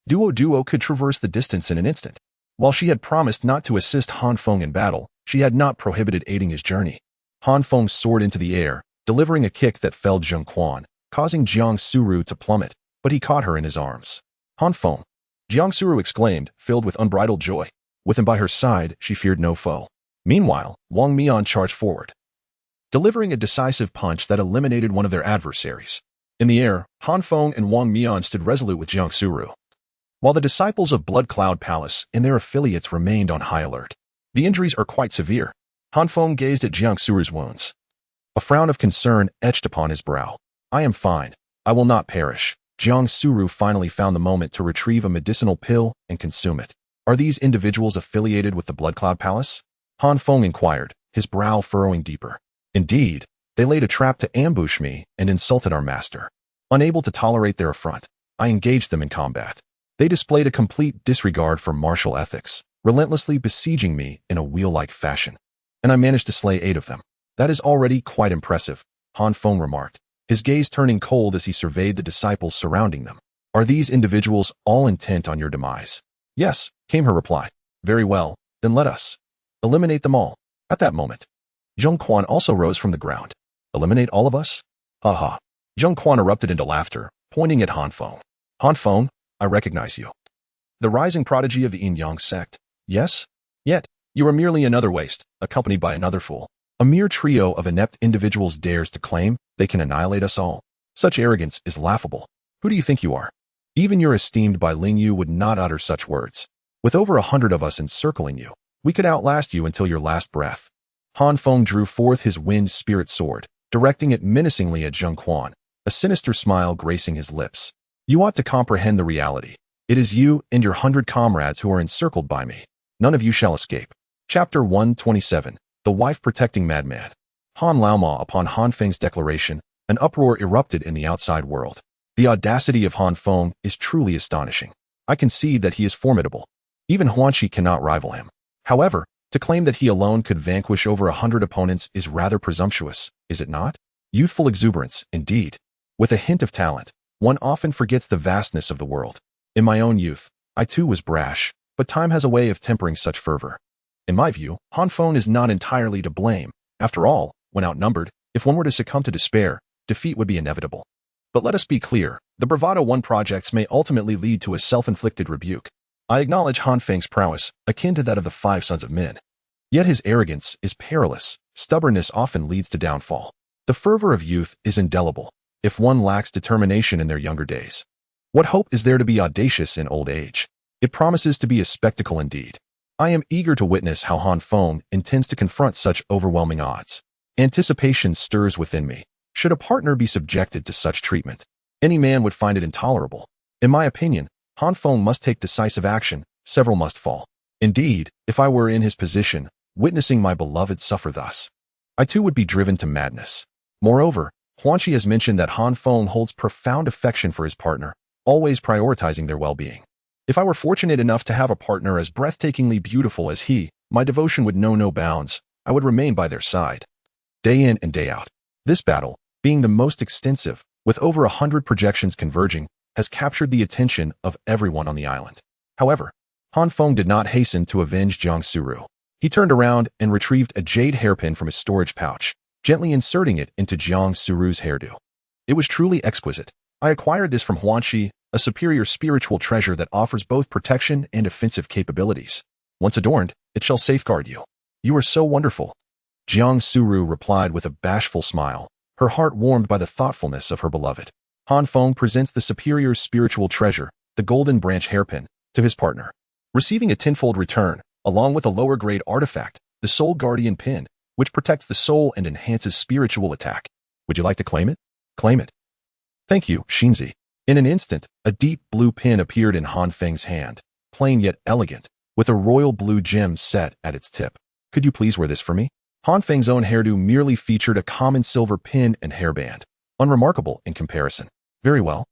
[SPEAKER 1] Duo could traverse the distance in an instant. While she had promised not to assist Han Feng in battle, she had not prohibited aiding his journey. Han Feng soared into the air, delivering a kick that felled Zheng Quan, causing Jiang Suru to plummet, but he caught her in his arms. Han Feng! Jiang Suru exclaimed, filled with unbridled joy. With him by her side, she feared no foe. Meanwhile, Wang Mian charged forward, delivering a decisive punch that eliminated one of their adversaries. In the air, Han Feng and Wang Mian stood resolute with Jiang Suru, while the disciples of Blood Cloud Palace and their affiliates remained on high alert. The injuries are quite severe. Han Feng gazed at Jiang Suru's wounds. A frown of concern etched upon his brow. I am fine. I will not perish. Jiang Suru finally found the moment to retrieve a medicinal pill and consume it. Are these individuals affiliated with the Blood Cloud Palace? Han Feng inquired, his brow furrowing deeper. Indeed, they laid a trap to ambush me and insulted our master. Unable to tolerate their affront, I engaged them in combat. They displayed a complete disregard for martial ethics, relentlessly besieging me in a wheel-like fashion. And I managed to slay 8 of them. That is already quite impressive, Han Feng remarked, his gaze turning cold as he surveyed the disciples surrounding them. Are these individuals all intent on your demise? Yes, came her reply. Very well, then let us eliminate them all. At that moment, Zheng Quan also rose from the ground. Eliminate all of us? Ha ha. Zheng Quan erupted into laughter, pointing at Han Feng. Han Feng, I recognize you. The rising prodigy of the Yin-Yang sect. Yes? Yet, you are merely another waste, accompanied by another fool. A mere trio of inept individuals dares to claim they can annihilate us all. Such arrogance is laughable. Who do you think you are? Even your esteemed Bai Lingyu would not utter such words. With over 100 of us encircling you, we could outlast you until your last breath. Han Feng drew forth his wind spirit sword, directing it menacingly at Zheng Quan, a sinister smile gracing his lips. You ought to comprehend the reality. It is you and your 100 comrades who are encircled by me. None of you shall escape. Chapter 127, The Wife-Protecting Madman. Han Laoma. Upon Han Feng's declaration, an uproar erupted in the outside world. The audacity of Han Feng is truly astonishing. I concede that he is formidable. Even Huanqi cannot rival him. However, to claim that he alone could vanquish over 100 opponents is rather presumptuous, is it not? Youthful exuberance, indeed. With a hint of talent, one often forgets the vastness of the world. In my own youth, I too was brash, but time has a way of tempering such fervor. In my view, Han Feng is not entirely to blame. After all, when outnumbered, if one were to succumb to despair, defeat would be inevitable. But let us be clear, the Bravado 1 projects may ultimately lead to a self-inflicted rebuke. I acknowledge Han Feng's prowess, akin to that of the 5 sons of men. Yet his arrogance is perilous. Stubbornness often leads to downfall. The fervor of youth is indelible, if one lacks determination in their younger days. What hope is there to be audacious in old age? It promises to be a spectacle indeed. I am eager to witness how Han Feng intends to confront such overwhelming odds. Anticipation stirs within me. Should a partner be subjected to such treatment, any man would find it intolerable. In my opinion, Han Feng must take decisive action, several must fall. Indeed, if I were in his position, witnessing my beloved suffer thus, I too would be driven to madness. Moreover, Huanqi has mentioned that Han Feng holds profound affection for his partner, always prioritizing their well-being. If I were fortunate enough to have a partner as breathtakingly beautiful as he, my devotion would know no bounds. I would remain by their side, day in and day out. This battle, being the most extensive, with over 100 projections converging, has captured the attention of everyone on the island. However, Han Feng did not hasten to avenge Jiang Suru. He turned around and retrieved a jade hairpin from his storage pouch, gently inserting it into Jiang Suru's hairdo. It was truly exquisite. I acquired this from Huanqi, a superior spiritual treasure that offers both protection and offensive capabilities. Once adorned, it shall safeguard you. You are so wonderful. Jiang Suru replied with a bashful smile, her heart warmed by the thoughtfulness of her beloved. Han Feng presents the superior spiritual treasure, the golden branch hairpin, to his partner. Receiving a tenfold return, along with a lower-grade artifact, the Soul Guardian Pin, which protects the soul and enhances spiritual attack. Would you like to claim it? Claim it. Thank you, Xinzi. In an instant, a deep blue pin appeared in Han Feng's hand, plain yet elegant, with a royal blue gem set at its tip. Could you please wear this for me? Han Feng's own hairdo merely featured a common silver pin and hairband, unremarkable in comparison. Very well.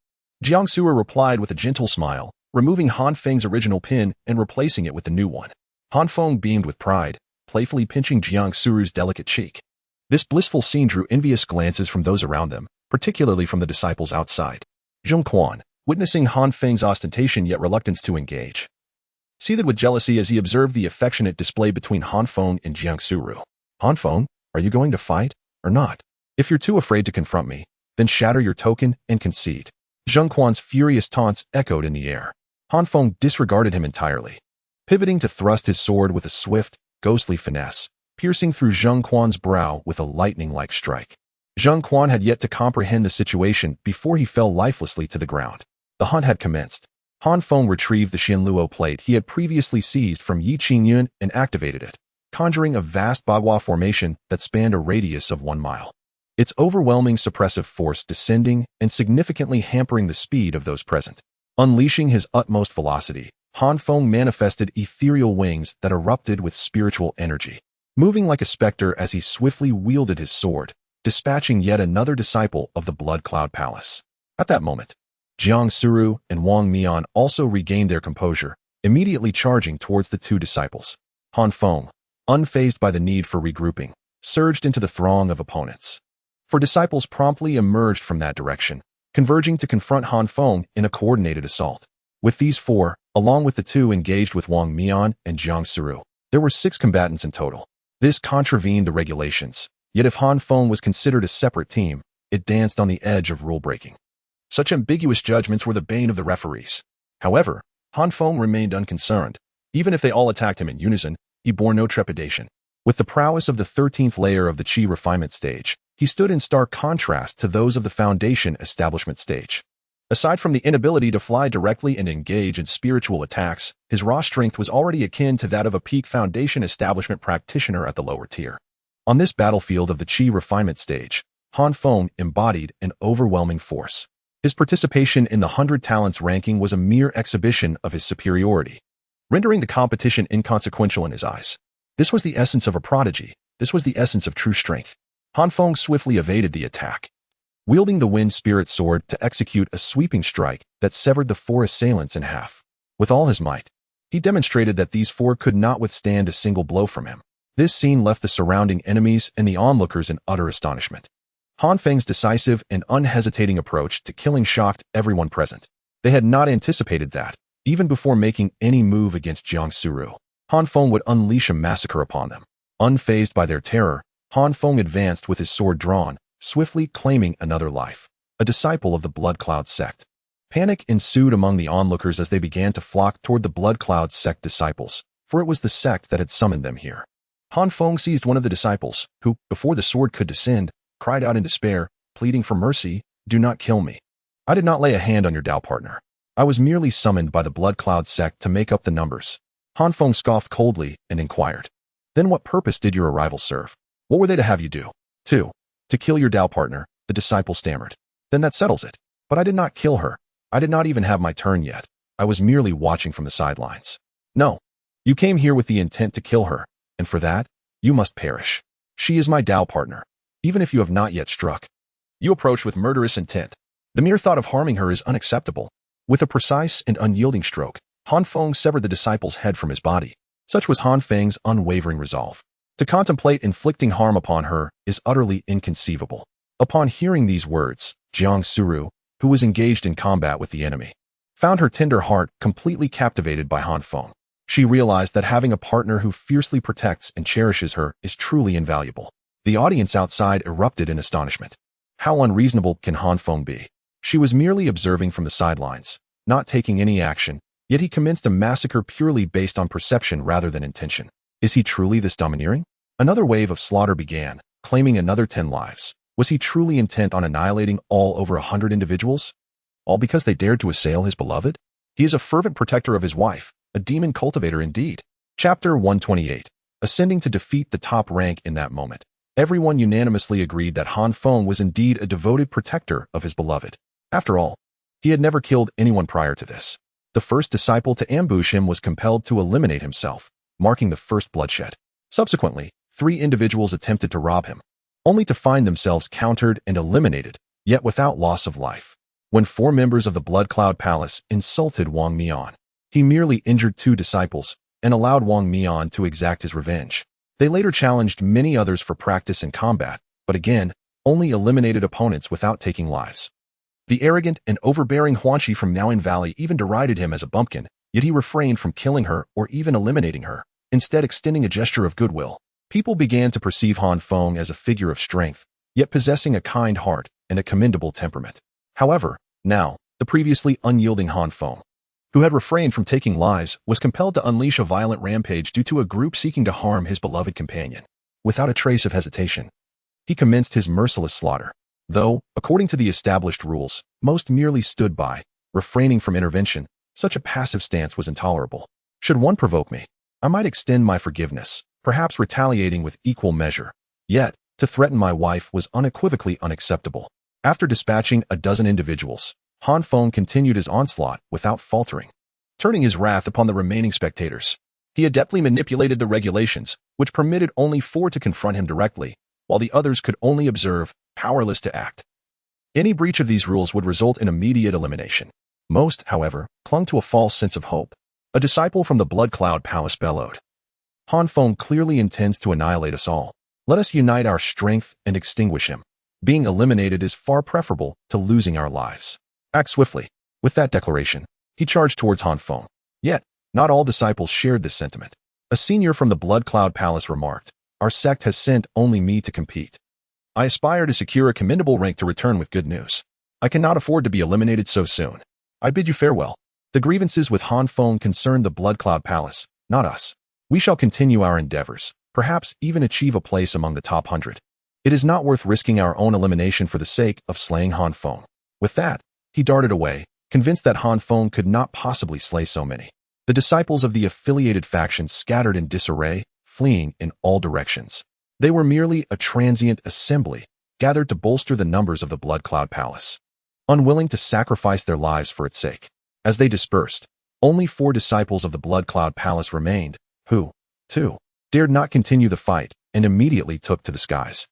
[SPEAKER 1] Jiang Suru replied with a gentle smile, removing Han Feng's original pin and replacing it with the new one. Han Feng beamed with pride, playfully pinching Jiang Suru's delicate cheek. This blissful scene drew envious glances from those around them, particularly from the disciples outside. Zheng Quan, witnessing Han Feng's ostentation yet reluctance to engage, seethed with jealousy as he observed the affectionate display between Han Feng and Jiang Suru. Han Feng, are you going to fight, or not? If you're too afraid to confront me, then shatter your token and concede. Zheng Quan's furious taunts echoed in the air. Han Feng disregarded him entirely, pivoting to thrust his sword with a swift, ghostly finesse, piercing through Zheng Quan's brow with a lightning-like strike. Zheng Quan had yet to comprehend the situation before he fell lifelessly to the ground. The hunt had commenced. Han Feng retrieved the Xianluo plate he had previously seized from Yi Qingyun and activated it, conjuring a vast bagua formation that spanned a radius of 1 mile. Its overwhelming suppressive force descending and significantly hampering the speed of those present. Unleashing his utmost velocity, Han Feng manifested ethereal wings that erupted with spiritual energy, moving like a specter as he swiftly wielded his sword, dispatching yet another disciple of the Blood Cloud Palace. At that moment, Jiang Suru and Wang Mian also regained their composure, immediately charging towards the two disciples. Han Feng, unfazed by the need for regrouping, surged into the throng of opponents. Four disciples promptly emerged from that direction, converging to confront Han Feng in a coordinated assault. With these four, along with the two engaged with Wang Mian and Jiang Suru, there were 6 combatants in total. This contravened the regulations, yet if Han Feng was considered a separate team, it danced on the edge of rule-breaking. Such ambiguous judgments were the bane of the referees. However, Han Feng remained unconcerned. Even if they all attacked him in unison, he bore no trepidation. With the prowess of the 13th layer of the Qi refinement stage, he stood in stark contrast to those of the foundation establishment stage. Aside from the inability to fly directly and engage in spiritual attacks, his raw strength was already akin to that of a peak foundation establishment practitioner at the lower tier. On this battlefield of the Qi refinement stage, Han Feng embodied an overwhelming force. His participation in the 100 Talents ranking was a mere exhibition of his superiority, rendering the competition inconsequential in his eyes. This was the essence of a prodigy. This was the essence of true strength. Han Feng swiftly evaded the attack, wielding the Wind Spirit Sword to execute a sweeping strike that severed the 4 assailants in half. With all his might, he demonstrated that these 4 could not withstand a single blow from him. This scene left the surrounding enemies and the onlookers in utter astonishment. Han Feng's decisive and unhesitating approach to killing shocked everyone present. They had not anticipated that, even before making any move against Jiang Suru, Han Feng would unleash a massacre upon them. Unfazed by their terror, Han Feng advanced with his sword drawn, swiftly claiming another life, a disciple of the Blood Cloud sect. Panic ensued among the onlookers as they began to flock toward the Blood Cloud sect disciples, for it was the sect that had summoned them here. Han Feng seized one of the disciples, who, before the sword could descend, cried out in despair, pleading for mercy, "Do not kill me. I did not lay a hand on your Dao partner. I was merely summoned by the Blood Cloud sect to make up the numbers." Han Feng scoffed coldly and inquired, "Then what purpose did your arrival serve? What were they to have you do?" "To kill your Dao partner," the disciple stammered. "Then that settles it. But I did not kill her. I did not even have my turn yet. I was merely watching from the sidelines." "No. You came here with the intent to kill her, and for that, you must perish. She is my Dao partner, even if you have not yet struck. You approach with murderous intent. The mere thought of harming her is unacceptable." With a precise and unyielding stroke, Han Feng severed the disciple's head from his body. Such was Han Feng's unwavering resolve. To contemplate inflicting harm upon her is utterly inconceivable. Upon hearing these words, Jiang Suru, who was engaged in combat with the enemy, found her tender heart completely captivated by Han Feng. She realized that having a partner who fiercely protects and cherishes her is truly invaluable. The audience outside erupted in astonishment. How unreasonable can Han Feng be? She was merely observing from the sidelines, not taking any action, yet he commenced a massacre purely based on perception rather than intention. Is he truly this domineering? Another wave of slaughter began, claiming another 10 lives. Was he truly intent on annihilating all over 100 individuals? All because they dared to assail his beloved? He is a fervent protector of his wife, a demon cultivator indeed. Chapter 128. Ascending to defeat the top rank in that moment. Everyone unanimously agreed that Feng was indeed a devoted protector of his beloved. After all, he had never killed anyone prior to this. The first disciple to ambush him was compelled to eliminate himself, marking the first bloodshed. Subsequently, 3 individuals attempted to rob him, only to find themselves countered and eliminated, yet without loss of life. When 4 members of the Blood Cloud Palace insulted Wang Mian, he merely injured 2 disciples and allowed Wang Mian to exact his revenge. They later challenged many others for practice in combat, but again, only eliminated opponents without taking lives. The arrogant and overbearing Huanxi from Miaoying Valley even derided him as a bumpkin, yet he refrained from killing her or even eliminating her, instead extending a gesture of goodwill. People began to perceive Feng as a figure of strength, yet possessing a kind heart and a commendable temperament. However, now, the previously unyielding Feng, who had refrained from taking lives, was compelled to unleash a violent rampage due to a group seeking to harm his beloved companion. Without a trace of hesitation, he commenced his merciless slaughter. Though, according to the established rules, most merely stood by, refraining from intervention, such a passive stance was intolerable. Should one provoke me, I might extend my forgiveness, perhaps retaliating with equal measure. Yet, to threaten my wife was unequivocally unacceptable. After dispatching a dozen individuals, Feng continued his onslaught without faltering. Turning his wrath upon the remaining spectators, he adeptly manipulated the regulations, which permitted only 4 to confront him directly, while the others could only observe, powerless to act. Any breach of these rules would result in immediate elimination. Most, however, clung to a false sense of hope. A disciple from the Blood Cloud Palace bellowed, Feng clearly intends to annihilate us all. Let us unite our strength and extinguish him. Being eliminated is far preferable to losing our lives. Act swiftly. With that declaration, he charged towards Feng. Yet, not all disciples shared this sentiment. A senior from the Blood Cloud Palace remarked, "Our sect has sent only me to compete. I aspire to secure a commendable rank to return with good news. I cannot afford to be eliminated so soon. I bid you farewell." The grievances with Feng concerned the Blood Cloud Palace, not us. We shall continue our endeavors, perhaps even achieve a place among the top 100. It is not worth risking our own elimination for the sake of slaying Feng. With that, he darted away, convinced that Feng could not possibly slay so many. The disciples of the affiliated factions scattered in disarray, fleeing in all directions. They were merely a transient assembly, gathered to bolster the numbers of the Blood Cloud Palace, unwilling to sacrifice their lives for its sake. As they dispersed, only 4 disciples of the Blood Cloud Palace remained, who, too, dared not continue the fight and immediately took to the skies.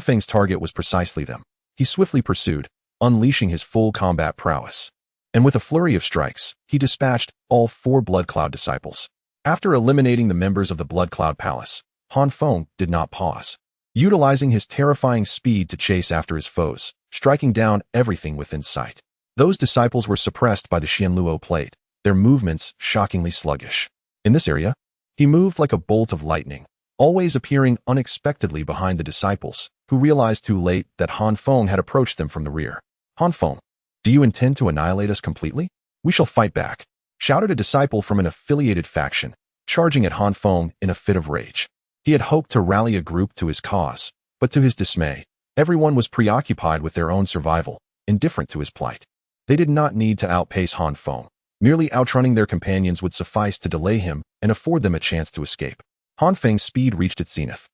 [SPEAKER 1] Feng's target was precisely them. He swiftly pursued, unleashing his full combat prowess. And with a flurry of strikes, he dispatched all 4 Blood Cloud disciples. After eliminating the members of the Blood Cloud Palace, Feng did not pause, utilizing his terrifying speed to chase after his foes, striking down everything within sight. Those disciples were suppressed by the Xianluo plate, their movements shockingly sluggish. In this area, he moved like a bolt of lightning, always appearing unexpectedly behind the disciples, who realized too late that Feng had approached them from the rear. "Feng, do you intend to annihilate us completely? We shall fight back," shouted a disciple from an affiliated faction, charging at Feng in a fit of rage. He had hoped to rally a group to his cause, but to his dismay, everyone was preoccupied with their own survival, indifferent to his plight. They did not need to outpace Feng. Merely outrunning their companions would suffice to delay him and afford them a chance to escape. Feng's speed reached its zenith.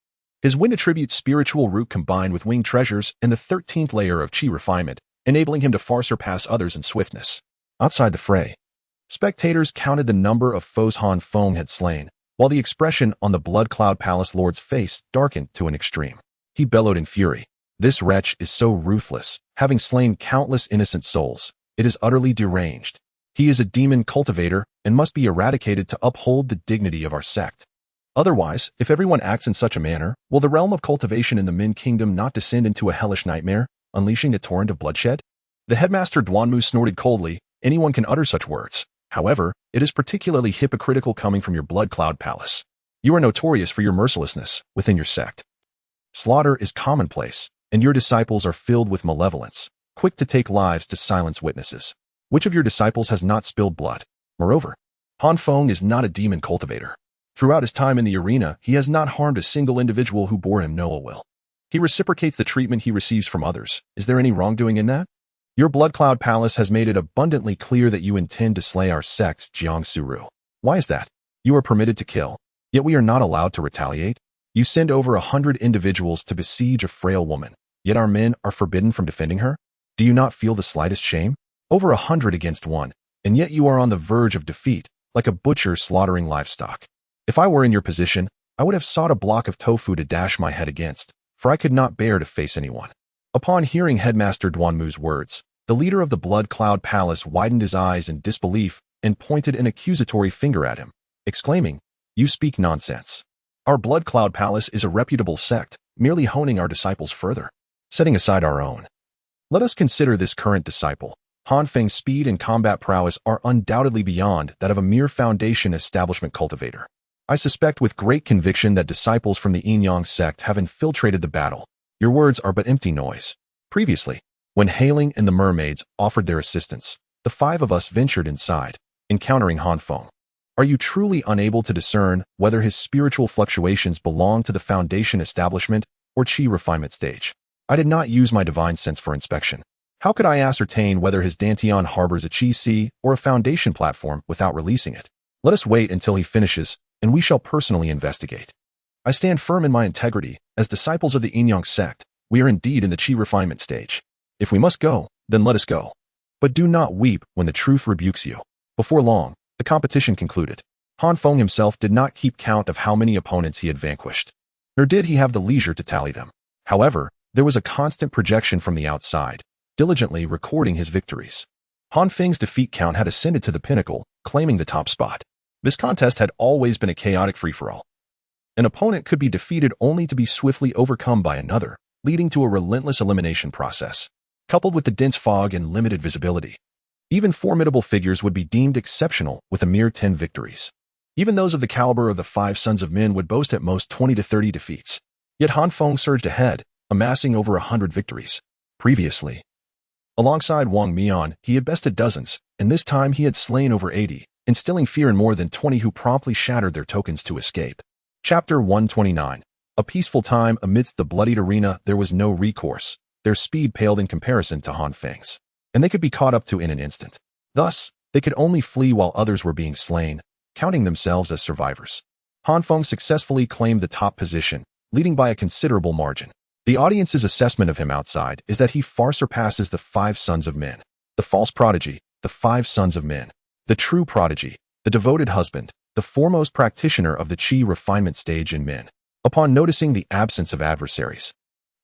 [SPEAKER 1] His wind attribute spiritual root combined with winged treasures and the 13th layer of chi refinement, enabling him to far surpass others in swiftness. Outside the fray, spectators counted the number of foes Feng had slain, while the expression on the Blood Cloud Palace Lord's face darkened to an extreme. He bellowed in fury, "This wretch is so ruthless, having slain countless innocent souls. It is utterly deranged. He is a demon cultivator and must be eradicated to uphold the dignity of our sect. Otherwise, if everyone acts in such a manner, will the realm of cultivation in the Min Kingdom not descend into a hellish nightmare, unleashing a torrent of bloodshed?" The headmaster Duanmu snorted coldly. "Anyone can utter such words. However, it is particularly hypocritical coming from your Blood Cloud Palace. You are notorious for your mercilessness within your sect. Slaughter is commonplace, and your disciples are filled with malevolence, quick to take lives to silence witnesses. Which of your disciples has not spilled blood? Moreover, Han Feng is not a demon cultivator. Throughout his time in the arena, he has not harmed a single individual who bore him no ill will. He reciprocates the treatment he receives from others. Is there any wrongdoing in that? Your Blood Cloud Palace has made it abundantly clear that you intend to slay our sect, Jiangsuru. Why is that? You are permitted to kill, yet we are not allowed to retaliate. You send over 100 individuals to besiege a frail woman, yet our men are forbidden from defending her? Do you not feel the slightest shame? Over 100 against 1, and yet you are on the verge of defeat, like a butcher slaughtering livestock. If I were in your position, I would have sought a block of tofu to dash my head against, for I could not bear to face anyone. Upon hearing Headmaster Duanmu's words, the leader of the Blood Cloud Palace widened his eyes in disbelief and pointed an accusatory finger at him, exclaiming, "You speak nonsense. Our Blood Cloud Palace is a reputable sect, merely honing our disciples further, setting aside our own. Let us consider this current disciple. Han Feng's speed and combat prowess are undoubtedly beyond that of a mere foundation establishment cultivator. I suspect with great conviction that disciples from the Yin-Yang sect have infiltrated the battle. Your words are but empty noise. Previously, when Hailing and the mermaids offered their assistance, the 5 of us ventured inside, encountering Han Feng. Are you truly unable to discern whether his spiritual fluctuations belong to the foundation establishment or chi refinement stage? I did not use my divine sense for inspection. How could I ascertain whether his dantian harbors a chi si or a foundation platform without releasing it? Let us wait until he finishes, and we shall personally investigate. I stand firm in my integrity. As disciples of the Yin-Yang sect, we are indeed in the chi refinement stage. If we must go, then let us go. But do not weep when the truth rebukes you. Before long, the competition concluded. Han Feng himself did not keep count of how many opponents he had vanquished, nor did he have the leisure to tally them. However, there was a constant projection from the outside, diligently recording his victories. Han Feng's defeat count had ascended to the pinnacle, claiming the top spot. This contest had always been a chaotic free-for-all. An opponent could be defeated only to be swiftly overcome by another, leading to a relentless elimination process, coupled with the dense fog and limited visibility. Even formidable figures would be deemed exceptional with a mere 10 victories. Even those of the caliber of the 5 Sons of Men would boast at most 20 to 30 defeats. Yet Han Feng surged ahead, amassing over 100 victories. Previously, alongside Wang Mian, he had bested dozens, and this time he had slain over 80, instilling fear in more than 20 who promptly shattered their tokens to escape. Chapter 129. A peaceful time amidst the bloodied arena. There was no recourse. Their speed paled in comparison to Han Feng's, and they could be caught up to in an instant. Thus, they could only flee while others were being slain, counting themselves as survivors. Han Feng successfully claimed the top position, leading by a considerable margin. The audience's assessment of him outside is that he far surpasses the 5 Sons of Men, the false prodigy, the 5 Sons of Men, the true prodigy, the devoted husband, the foremost practitioner of the chi refinement stage in men. Upon noticing the absence of adversaries,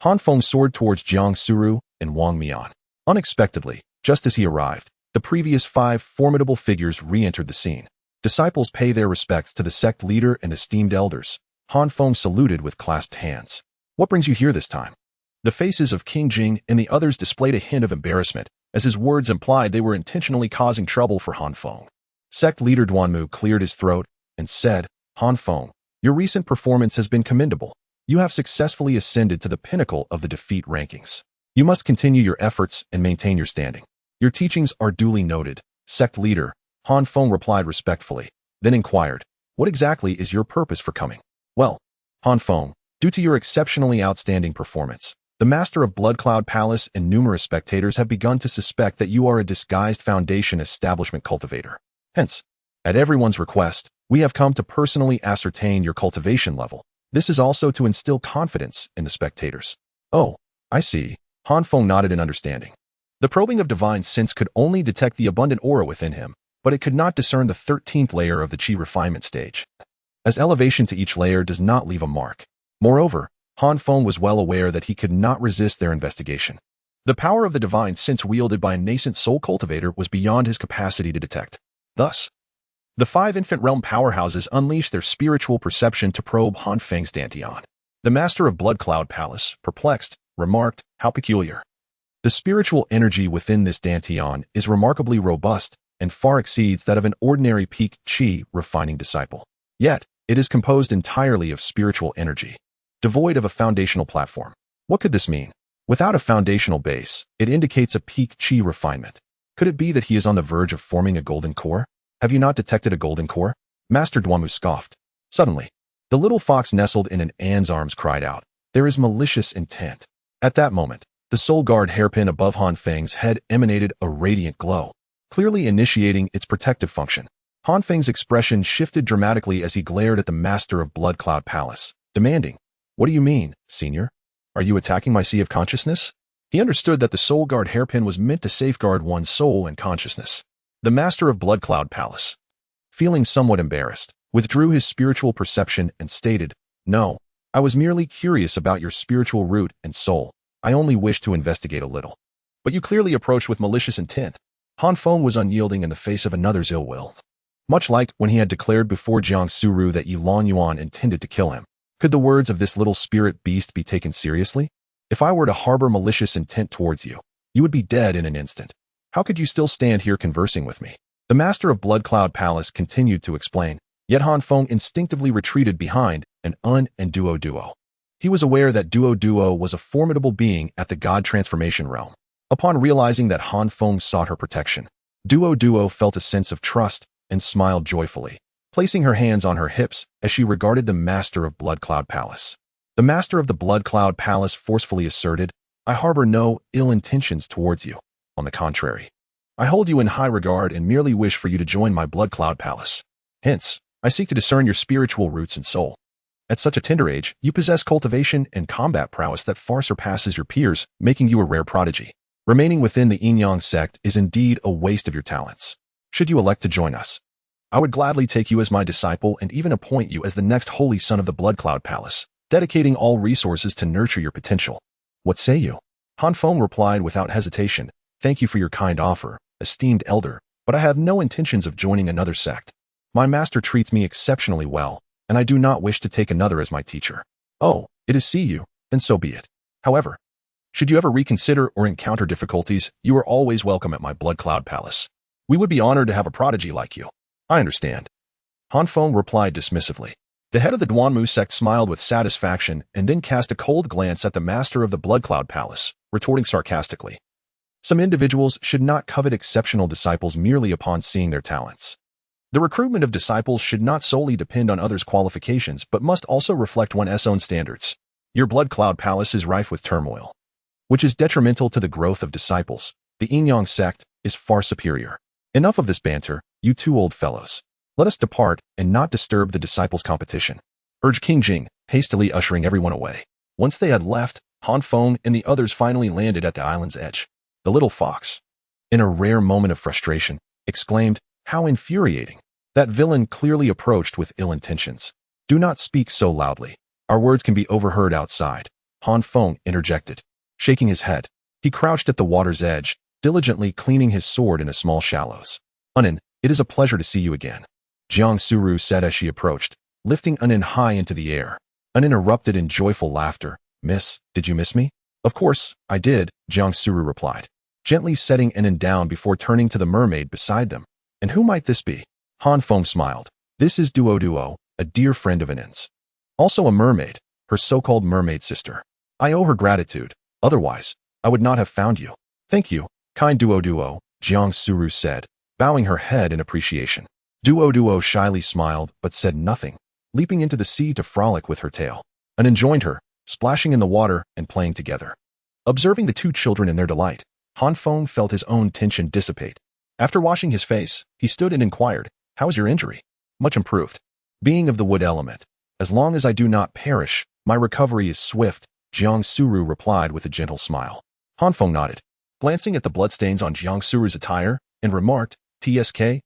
[SPEAKER 1] Han Feng soared towards Jiang Suru and Wang Mian. Unexpectedly, just as he arrived, the previous 5 formidable figures re-entered the scene. Disciples pay their respects to the sect leader and esteemed elders. Han Feng saluted with clasped hands. What brings you here this time? The faces of King Jing and the others displayed a hint of embarrassment, as his words implied they were intentionally causing trouble for Han Feng. Sect leader Duanmu cleared his throat and said, Han Feng, your recent performance has been commendable. You have successfully ascended to the pinnacle of the defeat rankings. You must continue your efforts and maintain your standing. Your teachings are duly noted. Sect leader, Han Feng replied respectfully, then inquired, what exactly is your purpose for coming? Well, Han Feng, due to your exceptionally outstanding performance, the master of Blood Cloud Palace and numerous spectators have begun to suspect that you are a disguised foundation establishment cultivator. Hence, at everyone's request, we have come to personally ascertain your cultivation level. This is also to instill confidence in the spectators. Oh, I see. Han Feng nodded in understanding. The probing of divine sense could only detect the abundant aura within him, but it could not discern the 13th layer of the chi refinement stage, as elevation to each layer does not leave a mark. Moreover, Han Feng was well aware that he could not resist their investigation. The power of the divine sense wielded by a nascent soul cultivator was beyond his capacity to detect. Thus, the 5 infant realm powerhouses unleashed their spiritual perception to probe Han Feng's dantian. The master of Blood Cloud Palace, perplexed, remarked, how peculiar. The spiritual energy within this dantian is remarkably robust and far exceeds that of an ordinary peak chi refining disciple. Yet, it is composed entirely of spiritual energy, devoid of a foundational platform. What could this mean? Without a foundational base, it indicates a peak chi refinement. Could it be that he is on the verge of forming a golden core? Have you not detected a golden core? Master Duamu scoffed. Suddenly, the little fox nestled in an An's arms cried out, "There is malicious intent." At that moment, the soul guard hairpin above Han Feng's head emanated a radiant glow, clearly initiating its protective function. Han Feng's expression shifted dramatically as he glared at the master of Blood Cloud Palace, demanding, "What do you mean, senior? Are you attacking my sea of consciousness?" He understood that the soul guard hairpin was meant to safeguard one's soul and consciousness. The master of Blood Cloud Palace, feeling somewhat embarrassed, withdrew his spiritual perception and stated, "No, I was merely curious about your spiritual root and soul. I only wish to investigate a little." "But you clearly approached with malicious intent." Han Feng was unyielding in the face of another's ill will. Much like when he had declared before Jiang Suru that Yulong Yuan intended to kill him. Could the words of this little spirit beast be taken seriously? "If I were to harbor malicious intent towards you, you would be dead in an instant. How could you still stand here conversing with me?" The master of Blood Cloud Palace continued to explain, yet Han Feng instinctively retreated behind an and Duo. He was aware that Duo was a formidable being at the God transformation realm. Upon realizing that Han Feng sought her protection, Duo felt a sense of trust and smiled joyfully, placing her hands on her hips as she regarded the master of Blood Cloud Palace. The master of the Blood Cloud Palace forcefully asserted, "I harbor no ill intentions towards you. On the contrary, I hold you in high regard and merely wish for you to join my Blood Cloud Palace. Hence, I seek to discern your spiritual roots and soul. At such a tender age, you possess cultivation and combat prowess that far surpasses your peers, making you a rare prodigy. Remaining within the Yin-Yang sect is indeed a waste of your talents. Should you elect to join us, I would gladly take you as my disciple and even appoint you as the next holy son of the Blood Cloud Palace, dedicating all resources to nurture your potential. What say you?" Han Feng replied without hesitation, "Thank you for your kind offer, esteemed elder, but I have no intentions of joining another sect. My master treats me exceptionally well, and I do not wish to take another as my teacher." "Oh, it is see you, then so be it. However, should you ever reconsider or encounter difficulties, you are always welcome at my Blood Cloud Palace. We would be honored to have a prodigy like you." "I understand," Han Feng replied dismissively. The head of the Duanmu sect smiled with satisfaction and then cast a cold glance at the master of the Blood Cloud Palace, retorting sarcastically, "Some individuals should not covet exceptional disciples merely upon seeing their talents. The recruitment of disciples should not solely depend on others' qualifications but must also reflect one's own standards. Your Blood Cloud Palace is rife with turmoil, which is detrimental to the growth of disciples. The Yin-Yang sect is far superior. Enough of this banter, you two old fellows. Let us depart and not disturb the disciples' competition," urged King Jing, hastily ushering everyone away. Once they had left, Han Feng and the others finally landed at the island's edge. The little fox, in a rare moment of frustration, exclaimed, "How infuriating! That villain clearly approached with ill intentions. Do not speak so loudly. Our words can be overheard outside," Han Feng interjected. Shaking his head, he crouched at the water's edge, diligently cleaning his sword in a small shallows. "Unin, it is a pleasure to see you again," Jiang Suru said as she approached, lifting Unin high into the air. Unin erupted in joyful laughter. "Miss, did you miss me?" "Of course, I did," Jiang Suru replied, gently setting Unin down before turning to the mermaid beside them. "And who might this be?" Han Feng smiled. "This is Duo, a dear friend of Unin's. Also a mermaid, her so-called mermaid sister. I owe her gratitude, otherwise, I would not have found you." "Thank you, kind Duo, Jiang Suru said, bowing her head in appreciation. Duo shyly smiled but said nothing, leaping into the sea to frolic with her tail. Unin joined her, splashing in the water and playing together. Observing the two children in their delight, Han Feng felt his own tension dissipate. After washing his face, he stood and inquired, "How is your injury?" "Much improved. Being of the wood element, as long as I do not perish, my recovery is swift," Jiang Suru replied with a gentle smile. Han Feng nodded, glancing at the bloodstains on Jiang Suru's attire, and remarked, TSK,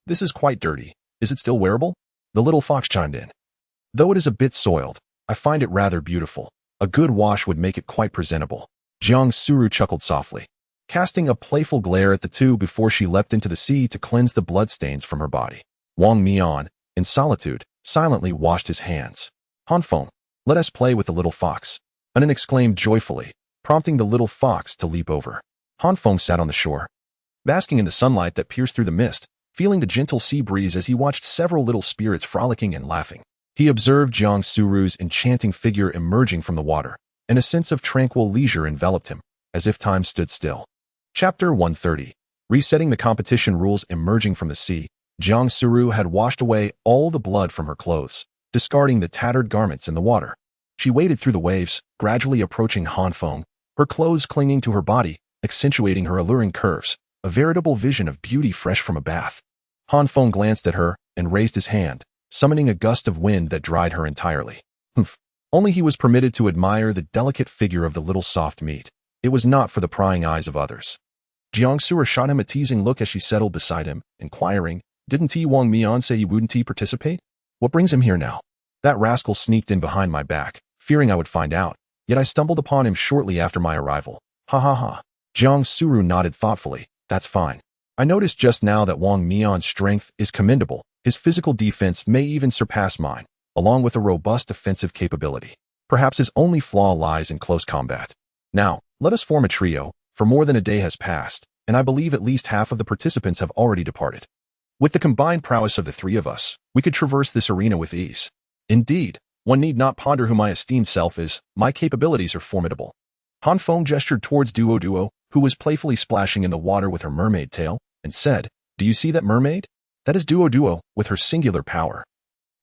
[SPEAKER 1] this is quite dirty. Is it still wearable?" The little fox chimed in. "Though it is a bit soiled, I find it rather beautiful. A good wash would make it quite presentable." Jiang Suru chuckled softly, casting a playful glare at the two before she leapt into the sea to cleanse the bloodstains from her body. Wang Mian, in solitude, silently washed his hands. "Han Feng, let us play with the little fox," Unin exclaimed joyfully, prompting the little fox to leap over. Han Feng sat on the shore, basking in the sunlight that pierced through the mist, feeling the gentle sea breeze as he watched several little spirits frolicking and laughing. He observed Jiang Suru's enchanting figure emerging from the water, and a sense of tranquil leisure enveloped him, as if time stood still. Chapter 130. Resetting the competition rules. Emerging from the sea, Jiang Suru had washed away all the blood from her clothes, discarding the tattered garments in the water. She waded through the waves, gradually approaching Han Feng, her clothes clinging to her body, accentuating her alluring curves, a veritable vision of beauty fresh from a bath. Han Feng glanced at her and raised his hand, summoning a gust of wind that dried her entirely. Humph. Only he was permitted to admire the delicate figure of the little soft meat. It was not for the prying eyes of others. Jiang Suru shot him a teasing look as she settled beside him, inquiring, "Didn't T. Wang Mian say you wouldn't participate? What brings him here now?" "That rascal sneaked in behind my back, fearing I would find out, yet I stumbled upon him shortly after my arrival. Ha ha ha." Jiang Suru nodded thoughtfully. "That's fine. I noticed just now that Wang Mian's strength is commendable. His physical defense may even surpass mine, along with a robust offensive capability. Perhaps his only flaw lies in close combat. Now, let us form a trio, for more than a day has passed, and I believe at least half of the participants have already departed. With the combined prowess of the three of us, we could traverse this arena with ease. Indeed, one need not ponder who my esteemed self is. My capabilities are formidable." Han Feng gestured towards Duo Duo, who was playfully splashing in the water with her mermaid tail, and said, "Do you see that mermaid? That is Duo Duo with her singular power.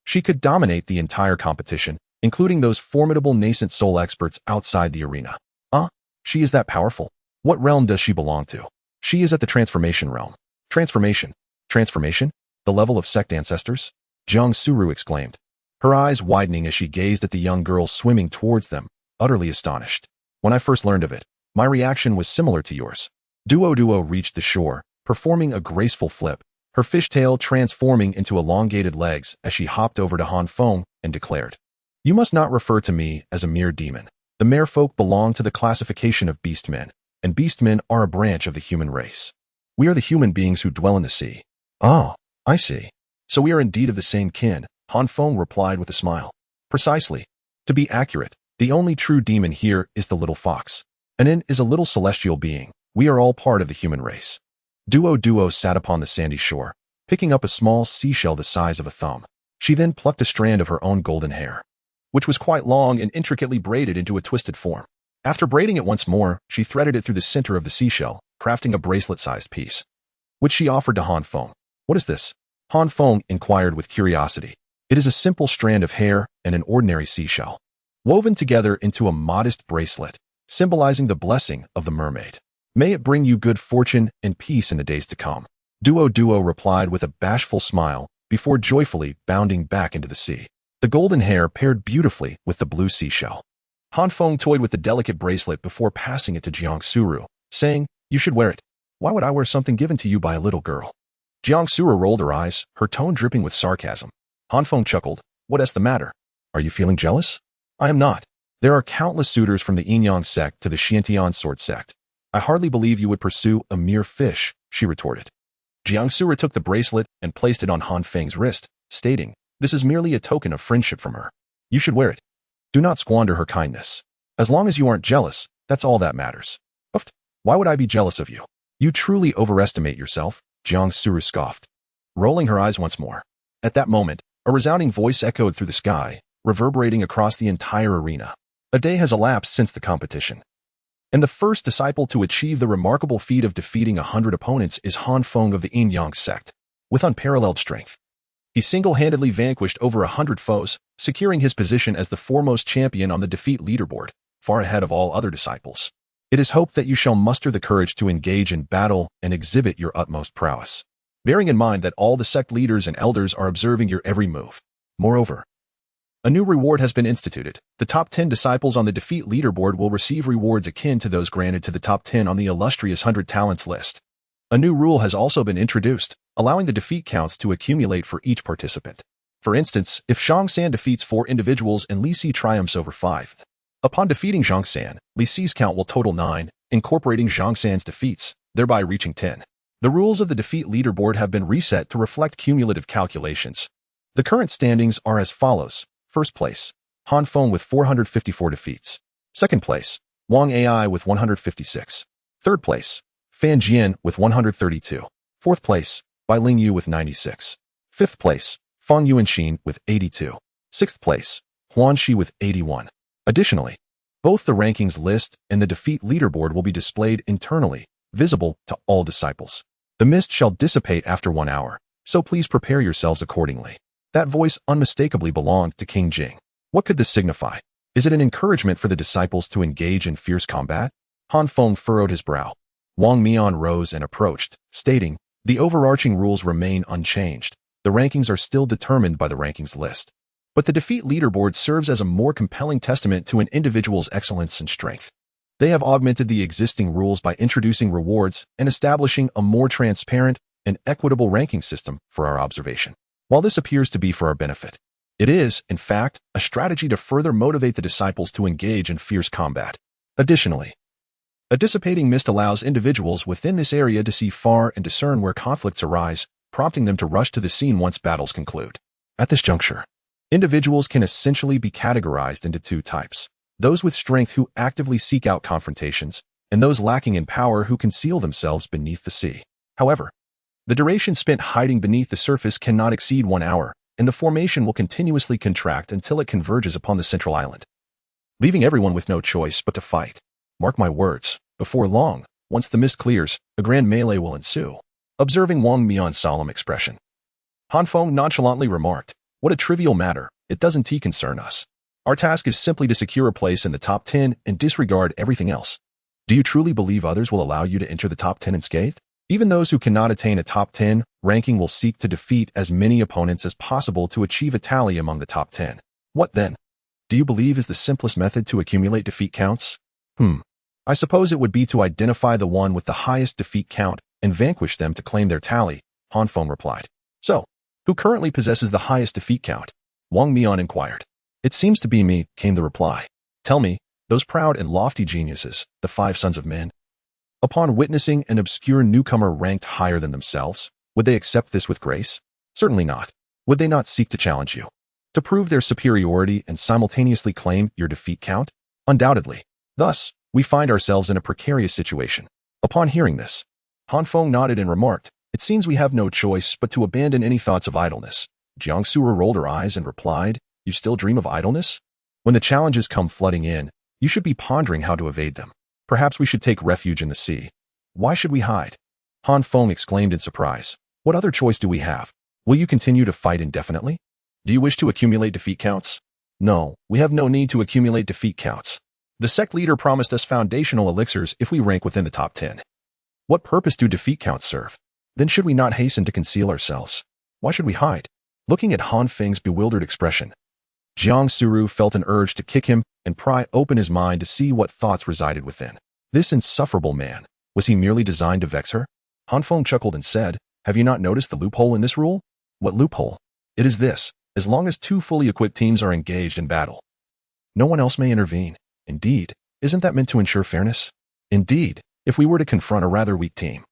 [SPEAKER 1] She could dominate the entire competition, including those formidable nascent soul experts outside the arena." "Ah, she is that powerful? What realm does she belong to?" "She is at the transformation realm." "Transformation? Transformation? The level of sect ancestors?" Jiang Suru exclaimed, her eyes widening as she gazed at the young girl swimming towards them, utterly astonished. "When I first learned of it, my reaction was similar to yours." Duo Duo reached the shore, performing a graceful flip, her fishtail transforming into elongated legs as she hopped over to Han Feng and declared, "You must not refer to me as a mere demon. The merfolk belong to the classification of beastmen, and beastmen are a branch of the human race. We are the human beings who dwell in the sea." "Oh, I see. So we are indeed of the same kin," Han Feng replied with a smile. "Precisely. To be accurate, the only true demon here is the little fox. An in is a little celestial being. We are all part of the human race." Duo Duo sat upon the sandy shore, picking up a small seashell the size of a thumb. She then plucked a strand of her own golden hair, which was quite long and intricately braided into a twisted form. After braiding it once more, she threaded it through the center of the seashell, crafting a bracelet-sized piece, which she offered to Han Feng. "What is this?" Han Feng inquired with curiosity. "It is a simple strand of hair and an ordinary seashell, woven together into a modest bracelet, symbolizing the blessing of the mermaid. May it bring you good fortune and peace in the days to come." Duo Duo replied with a bashful smile before joyfully bounding back into the sea. The golden hair paired beautifully with the blue seashell. Han Feng toyed with the delicate bracelet before passing it to Jiang Suru, saying, "You should wear it." "Why would I wear something given to you by a little girl?" Jiang Suru rolled her eyes, her tone dripping with sarcasm. Han Feng chuckled. "What is the matter? Are you feeling jealous?" "I am not. There are countless suitors from the Yin-Yang sect to the Xiantian sword sect. I hardly believe you would pursue a mere fish," she retorted. Jiang Suru took the bracelet and placed it on Han Feng's wrist, stating, "This is merely a token of friendship from her. You should wear it. Do not squander her kindness. As long as you aren't jealous, that's all that matters." "Uft, why would I be jealous of you? You truly overestimate yourself," Jiang Suru scoffed, rolling her eyes once more. At that moment, a resounding voice echoed through the sky, reverberating across the entire arena. "A day has elapsed since the competition, and the first disciple to achieve the remarkable feat of defeating 100 opponents is Han Feng of the Yin-Yang sect. With unparalleled strength, he single-handedly vanquished over 100 foes, securing his position as the foremost champion on the defeat leaderboard, far ahead of all other disciples. It is hoped that you shall muster the courage to engage in battle and exhibit your utmost prowess, bearing in mind that all the sect leaders and elders are observing your every move. Moreover, a new reward has been instituted. The top 10 disciples on the defeat leaderboard will receive rewards akin to those granted to the top 10 on the illustrious 100 talents list. A new rule has also been introduced, allowing the defeat counts to accumulate for each participant. For instance, if Zhang San defeats 4 individuals and Li Si triumphs over 5, upon defeating Zhang San, Li Si's count will total 9, incorporating Zhang San's defeats, thereby reaching 10. The rules of the defeat leaderboard have been reset to reflect cumulative calculations. The current standings are as follows. First place, Han Feng with 454 defeats. Second place, Wang Ai with 156. Third place, Fan Jian with 132. Fourth place, Bai Ling Yu with 96. Fifth place, Feng Yuanxin with 82. Sixth place, Huan Shi with 81. Additionally, both the rankings list and the defeat leaderboard will be displayed internally, visible to all disciples. The mist shall dissipate after 1 hour, so please prepare yourselves accordingly. That voice unmistakably belonged to King Jing. What could this signify? Is it an encouragement for the disciples to engage in fierce combat? Han Feng furrowed his brow. Wang Mian rose and approached, stating, the overarching rules remain unchanged. The rankings are still determined by the rankings list. But the defeat leaderboard serves as a more compelling testament to an individual's excellence and strength. They have augmented the existing rules by introducing rewards and establishing a more transparent and equitable ranking system for our observation. While this appears to be for our benefit, it is, in fact, a strategy to further motivate the disciples to engage in fierce combat. Additionally, a dissipating mist allows individuals within this area to see far and discern where conflicts arise, prompting them to rush to the scene once battles conclude. At this juncture, individuals can essentially be categorized into two types: those with strength who actively seek out confrontations, and those lacking in power who conceal themselves beneath the sea. However, the duration spent hiding beneath the surface cannot exceed 1 hour, and the formation will continuously contract until it converges upon the central island, leaving everyone with no choice but to fight. Mark my words, before long, once the mist clears, a grand melee will ensue. Observing Wang Mian's solemn expression, Han Feng nonchalantly remarked, what a trivial matter, it doesn't concern us. Our task is simply to secure a place in the top 10 and disregard everything else. Do you truly believe others will allow you to enter the top 10 unscathed? Even those who cannot attain a top 10 ranking will seek to defeat as many opponents as possible to achieve a tally among the top 10. What then? Do you believe is the simplest method to accumulate defeat counts? I suppose it would be to identify the one with the highest defeat count and vanquish them to claim their tally, Han Feng replied. So, who currently possesses the highest defeat count? Wang Mian inquired. It seems to be me, came the reply. Tell me, those proud and lofty geniuses, the 5 sons of men, upon witnessing an obscure newcomer ranked higher than themselves, would they accept this with grace? Certainly not. Would they not seek to challenge you, to prove their superiority and simultaneously claim your defeat count? Undoubtedly. Thus, we find ourselves in a precarious situation. Upon hearing this, Han Feng nodded and remarked, it seems we have no choice but to abandon any thoughts of idleness. Jiang Sura rolled her eyes and replied, you still dream of idleness? When the challenges come flooding in, you should be pondering how to evade them. Perhaps we should take refuge in the sea. Why should we hide? Han Feng exclaimed in surprise. What other choice do we have? Will you continue to fight indefinitely? Do you wish to accumulate defeat counts? No, we have no need to accumulate defeat counts. The sect leader promised us foundational elixirs if we rank within the top 10. What purpose do defeat counts serve? Then should we not hasten to conceal ourselves? Why should we hide? Looking at Han Feng's bewildered expression, Jiang Suru felt an urge to kick him and pry open his mind to see what thoughts resided within. This insufferable man, was he merely designed to vex her? Han Feng chuckled and said, have you not noticed the loophole in this rule? What loophole? It is this, as long as 2 fully equipped teams are engaged in battle, no one else may intervene. Indeed, isn't that meant to ensure fairness? Indeed, if we were to confront a rather weak team,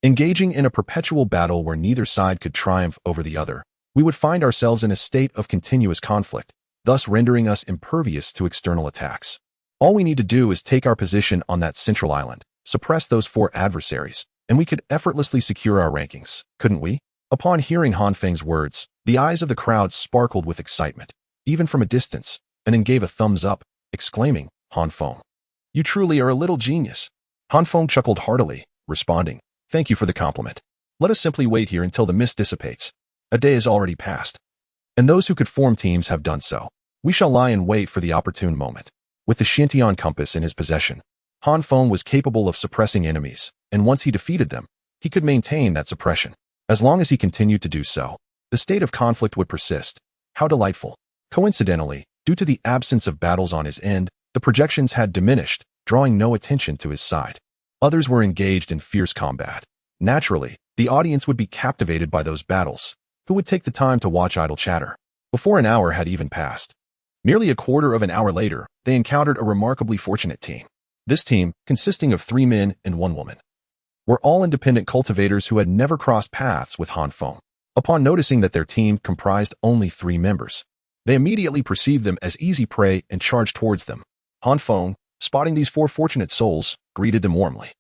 [SPEAKER 1] engaging in a perpetual battle where neither side could triumph over the other, we would find ourselves in a state of continuous conflict, thus rendering us impervious to external attacks. All we need to do is take our position on that central island, suppress those 4 adversaries, and we could effortlessly secure our rankings, couldn't we? Upon hearing Han Feng's words, the eyes of the crowd sparkled with excitement. Even from a distance, Anin gave a thumbs up, exclaiming, Han Feng, you truly are a little genius. Han Feng chuckled heartily, responding, thank you for the compliment. Let us simply wait here until the mist dissipates. A day has already passed, and those who could form teams have done so. We shall lie in wait for the opportune moment. With the Xintian compass in his possession, Han Feng was capable of suppressing enemies, and once he defeated them, he could maintain that suppression. As long as he continued to do so, the state of conflict would persist. How delightful. Coincidentally, due to the absence of battles on his end, the projections had diminished, drawing no attention to his side. Others were engaged in fierce combat. Naturally, the audience would be captivated by those battles. Who would take the time to watch idle chatter? Before an hour had even passed, nearly a quarter of an hour later, they encountered a remarkably fortunate team. This team, consisting of 3 men and 1 woman, were all independent cultivators who had never crossed paths with Han Feng. Upon noticing that their team comprised only 3 members, they immediately perceived them as easy prey and charged towards them. Han Feng, spotting these 4 fortunate souls, greeted them warmly.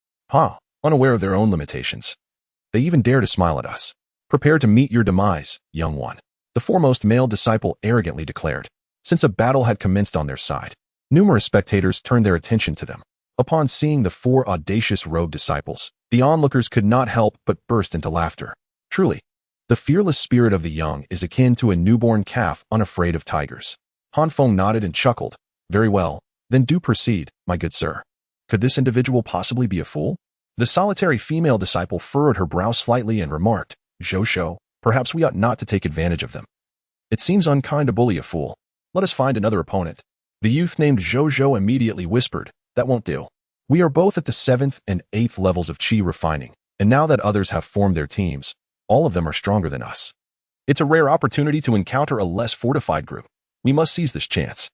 [SPEAKER 1] Unaware of their own limitations, they even dare to smile at us. Prepare to meet your demise, young one, the foremost male disciple arrogantly declared. Since a battle had commenced on their side, numerous spectators turned their attention to them. Upon seeing the 4 audacious robed disciples, The onlookers could not help but burst into laughter. Truly, the fearless spirit of the young is akin to a newborn calf unafraid of tigers. Feng nodded and chuckled. Very well, then do proceed, my good sir. Could this individual possibly be a fool? The solitary female disciple furrowed her brow slightly and remarked, Zhou, perhaps we ought not to take advantage of them. It seems unkind to bully a fool. Let us find another opponent. The youth named Zhou immediately whispered, that won't do. We are both at the 7th and 8th levels of qi refining, and now that others have formed their teams, all of them are stronger than us. It's a rare opportunity to encounter a less fortified group. We must seize this chance.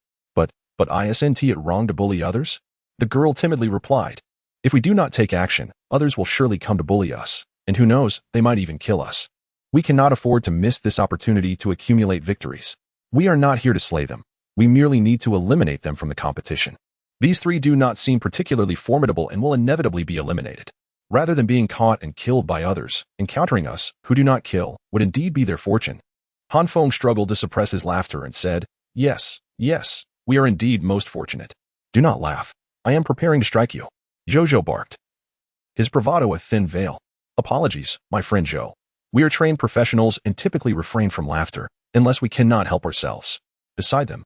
[SPEAKER 1] But isn't it wrong to bully others? The girl timidly replied, if we do not take action, others will surely come to bully us, and who knows, they might even kill us. We cannot afford to miss this opportunity to accumulate victories. We are not here to slay them. We merely need to eliminate them from the competition. These three do not seem particularly formidable and will inevitably be eliminated. Rather than being caught and killed by others, encountering us, who do not kill, would indeed be their fortune. Feng struggled to suppress his laughter and said, yes, we are indeed most fortunate. Do not laugh. I am preparing to strike you. Zhou barked. His bravado a thin veil. Apologies, my friend Zhou. We are trained professionals and typically refrain from laughter, unless we cannot help ourselves. Beside them,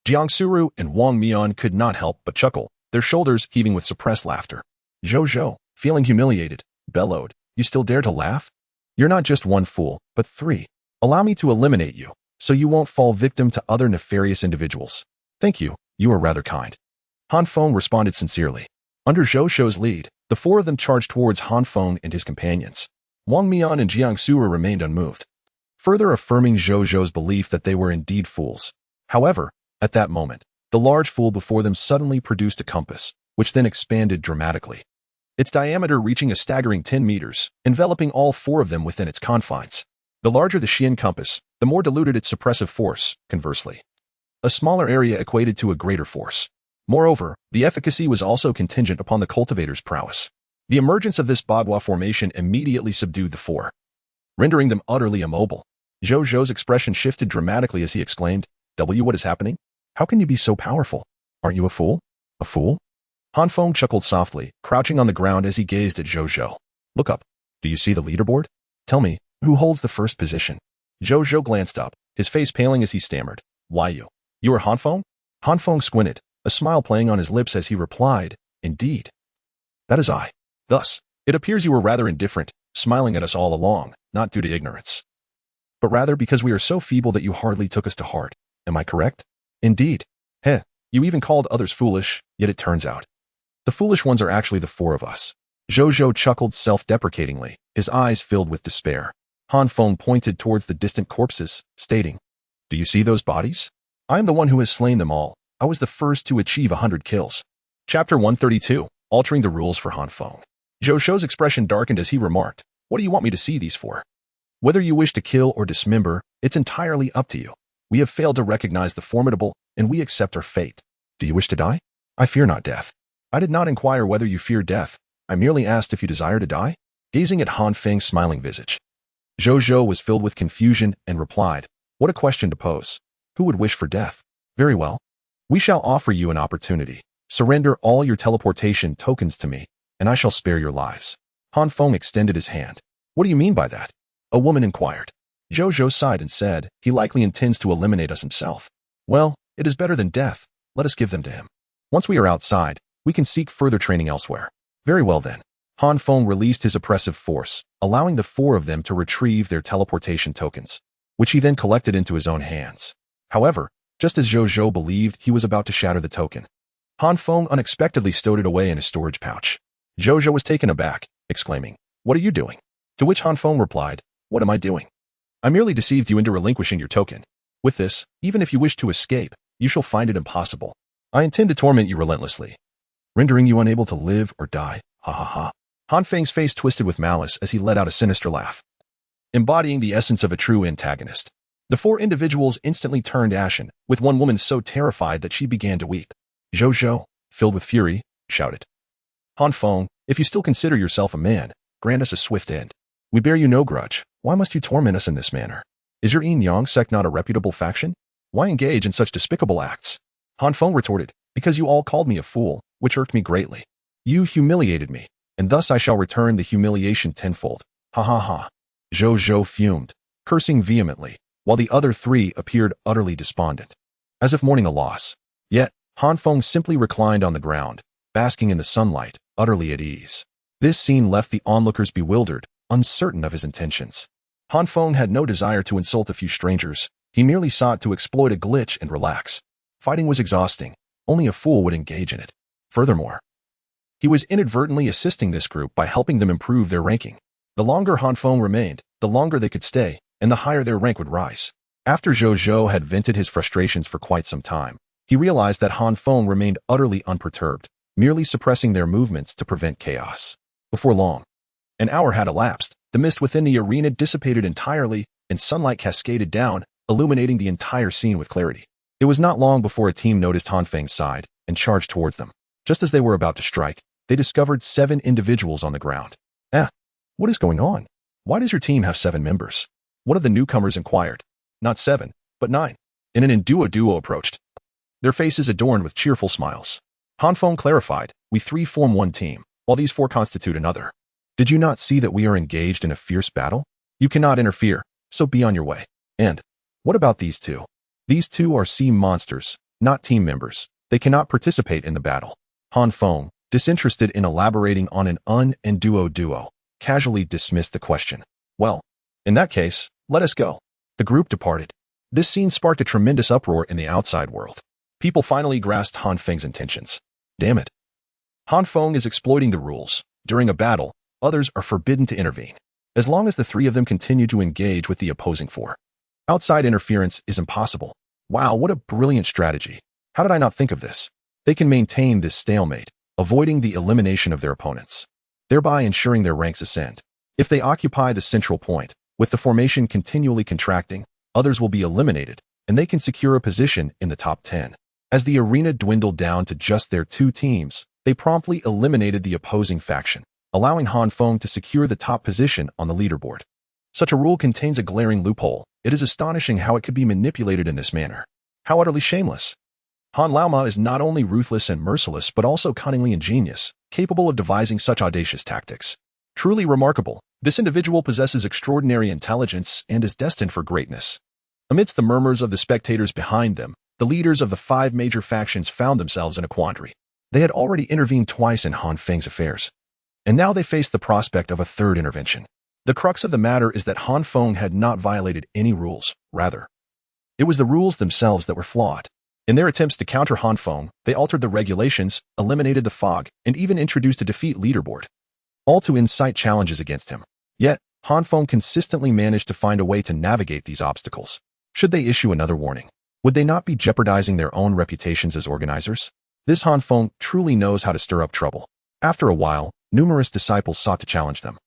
[SPEAKER 1] Jiangsuru and Wang Mian could not help but chuckle, their shoulders heaving with suppressed laughter. Zhou, feeling humiliated, bellowed, you still dare to laugh? You're not just one fool, but three. Allow me to eliminate you, so you won't fall victim to other nefarious individuals. Thank you, you are rather kind. Feng responded sincerely. Under Zhou's lead, the four of them charged towards Feng and his companions. Wang Mian and Jiangsuru remained unmoved, further affirming Zhou's belief that they were indeed fools. However, at that moment, the large fool before them suddenly produced a compass, which then expanded dramatically, its diameter reaching a staggering 10 meters, enveloping all four of them within its confines. The larger the Xian compass, the more diluted its suppressive force, conversely. A smaller area equated to a greater force. Moreover, the efficacy was also contingent upon the cultivator's prowess. The emergence of this Bagua formation immediately subdued the four, rendering them utterly immobile. Zhou's expression shifted dramatically as he exclaimed, what is happening? How can you be so powerful? Aren't you a fool? A fool? Feng chuckled softly, crouching on the ground as he gazed at Zhou. Look up. Do you see the leaderboard? Tell me, who holds the first position? Zhou glanced up, his face paling as he stammered. Why you? You are Feng? Feng squinted, a smile playing on his lips as he replied, indeed. That is I. Thus, it appears you were rather indifferent, smiling at us all along, not due to ignorance, but rather because we are so feeble that you hardly took us to heart. Am I correct? Indeed. You even called others foolish, yet it turns out the foolish ones are actually the four of us. Zhou chuckled self-deprecatingly, his eyes filled with despair. Feng pointed towards the distant corpses, stating, do you see those bodies? I am the one who has slain them all. I was the first to achieve 100 kills. Chapter 132, Altering the Rules for Feng. Zhou's expression darkened as he remarked, what do you want me to see these for? Whether you wish to kill or dismember, it's entirely up to you. We have failed to recognize the formidable, and we accept our fate. Do you wish to die? I fear not death. I did not inquire whether you fear death. I merely asked if you desire to die. Gazing at Feng's smiling visage, Zhou was filled with confusion and replied, what a question to pose. Who would wish for death? Very well. We shall offer you an opportunity. Surrender all your teleportation tokens to me, and I shall spare your lives. Feng extended his hand. What do you mean by that? A woman inquired. Zhou sighed and said, he likely intends to eliminate us himself. Well, it is better than death. Let us give them to him. Once we are outside, we can seek further training elsewhere. Very well then. Feng released his oppressive force, allowing the four of them to retrieve their teleportation tokens, which he then collected into his own hands. However, just as Zhou believed he was about to shatter the token, Feng unexpectedly stowed it away in his storage pouch. Zhou was taken aback, exclaiming, what are you doing? To which Feng replied, what am I doing? I merely deceived you into relinquishing your token. With this, even if you wish to escape, you shall find it impossible. I intend to torment you relentlessly, rendering you unable to live or die. Ha ha ha. Feng's face twisted with malice as he let out a sinister laugh, embodying the essence of a true antagonist. The four individuals instantly turned ashen, with one woman so terrified that she began to weep. Zhou, filled with fury, shouted, Feng, if you still consider yourself a man, grant us a swift end. We bear you no grudge. Why must you torment us in this manner? Is your Yin-Yang sect not a reputable faction? Why engage in such despicable acts? Feng retorted, because you all called me a fool, which irked me greatly. You humiliated me. and thus I shall return the humiliation tenfold. Ha ha ha. Zhou fumed, cursing vehemently, while the other three appeared utterly despondent, as if mourning a loss. Yet, Han Feng simply reclined on the ground, basking in the sunlight, utterly at ease. This scene left the onlookers bewildered, uncertain of his intentions. Han Feng had no desire to insult a few strangers. He merely sought to exploit a glitch and relax. Fighting was exhausting. Only a fool would engage in it. Furthermore, he was inadvertently assisting this group by helping them improve their ranking. The longer Han Feng remained, the longer they could stay, and the higher their rank would rise. After Zhou had vented his frustrations for quite some time, he realized that Han Feng remained utterly unperturbed, merely suppressing their movements to prevent chaos. Before long, an hour had elapsed, the mist within the arena dissipated entirely, and sunlight cascaded down, illuminating the entire scene with clarity. It was not long before a team noticed Han Feng's side and charged towards them. Just as they were about to strike, they discovered 7 individuals on the ground. What is going on? Why does your team have 7 members? One of the newcomers inquired. Not 7, but 9. And an duo approached, their faces adorned with cheerful smiles. Han Feng clarified, we 3 form one team, while these 4 constitute another. Did you not see that we are engaged in a fierce battle? You cannot interfere, so be on your way. And what about these 2? These 2 are sea monsters, not team members. They cannot participate in the battle. Han Feng, disinterested in elaborating on an and duo, casually dismissed the question. Well, in that case, let us go. The group departed. This scene sparked a tremendous uproar in the outside world. People finally grasped Han Feng's intentions. Damn it. Han Feng is exploiting the rules. During a battle, others are forbidden to intervene, as long as the 3 of them continue to engage with the opposing 4. Outside interference is impossible. Wow, what a brilliant strategy. How did I not think of this? They can maintain this stalemate, avoiding the elimination of their opponents, thereby ensuring their ranks ascend. If they occupy the central point, with the formation continually contracting, others will be eliminated, and they can secure a position in the top 10. As the arena dwindled down to just their 2 teams, they promptly eliminated the opposing faction, allowing Han Feng to secure the top position on the leaderboard. Such a rule contains a glaring loophole. It is astonishing how it could be manipulated in this manner. How utterly shameless. Han Laoma is not only ruthless and merciless but also cunningly ingenious, capable of devising such audacious tactics. Truly remarkable, this individual possesses extraordinary intelligence and is destined for greatness. Amidst the murmurs of the spectators behind them, the leaders of the 5 major factions found themselves in a quandary. They had already intervened twice in Han Feng's affairs, and now they faced the prospect of a 3rd intervention. The crux of the matter is that Han Feng had not violated any rules. Rather, it was the rules themselves that were flawed. In their attempts to counter Han Feng, they altered the regulations, eliminated the fog, and even introduced a defeat leaderboard, all to incite challenges against him. Yet, Han Feng consistently managed to find a way to navigate these obstacles. Should they issue another warning? Would they not be jeopardizing their own reputations as organizers? This Han Feng truly knows how to stir up trouble. After a while, numerous disciples sought to challenge them,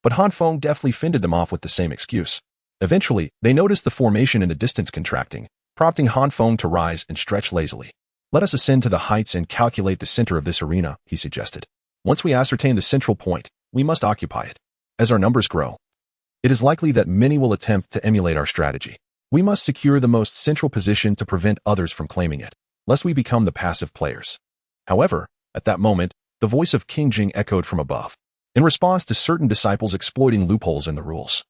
[SPEAKER 1] but Han Feng deftly fended them off with the same excuse. Eventually, they noticed the formation in the distance contracting, prompting Han Feng to rise and stretch lazily. Let us ascend to the heights and calculate the center of this arena, he suggested. Once we ascertain the central point, we must occupy it. As our numbers grow, it is likely that many will attempt to emulate our strategy. We must secure the most central position to prevent others from claiming it, lest we become the passive players. However, at that moment, the voice of King Jing echoed from above, in response to certain disciples exploiting loopholes in the rules.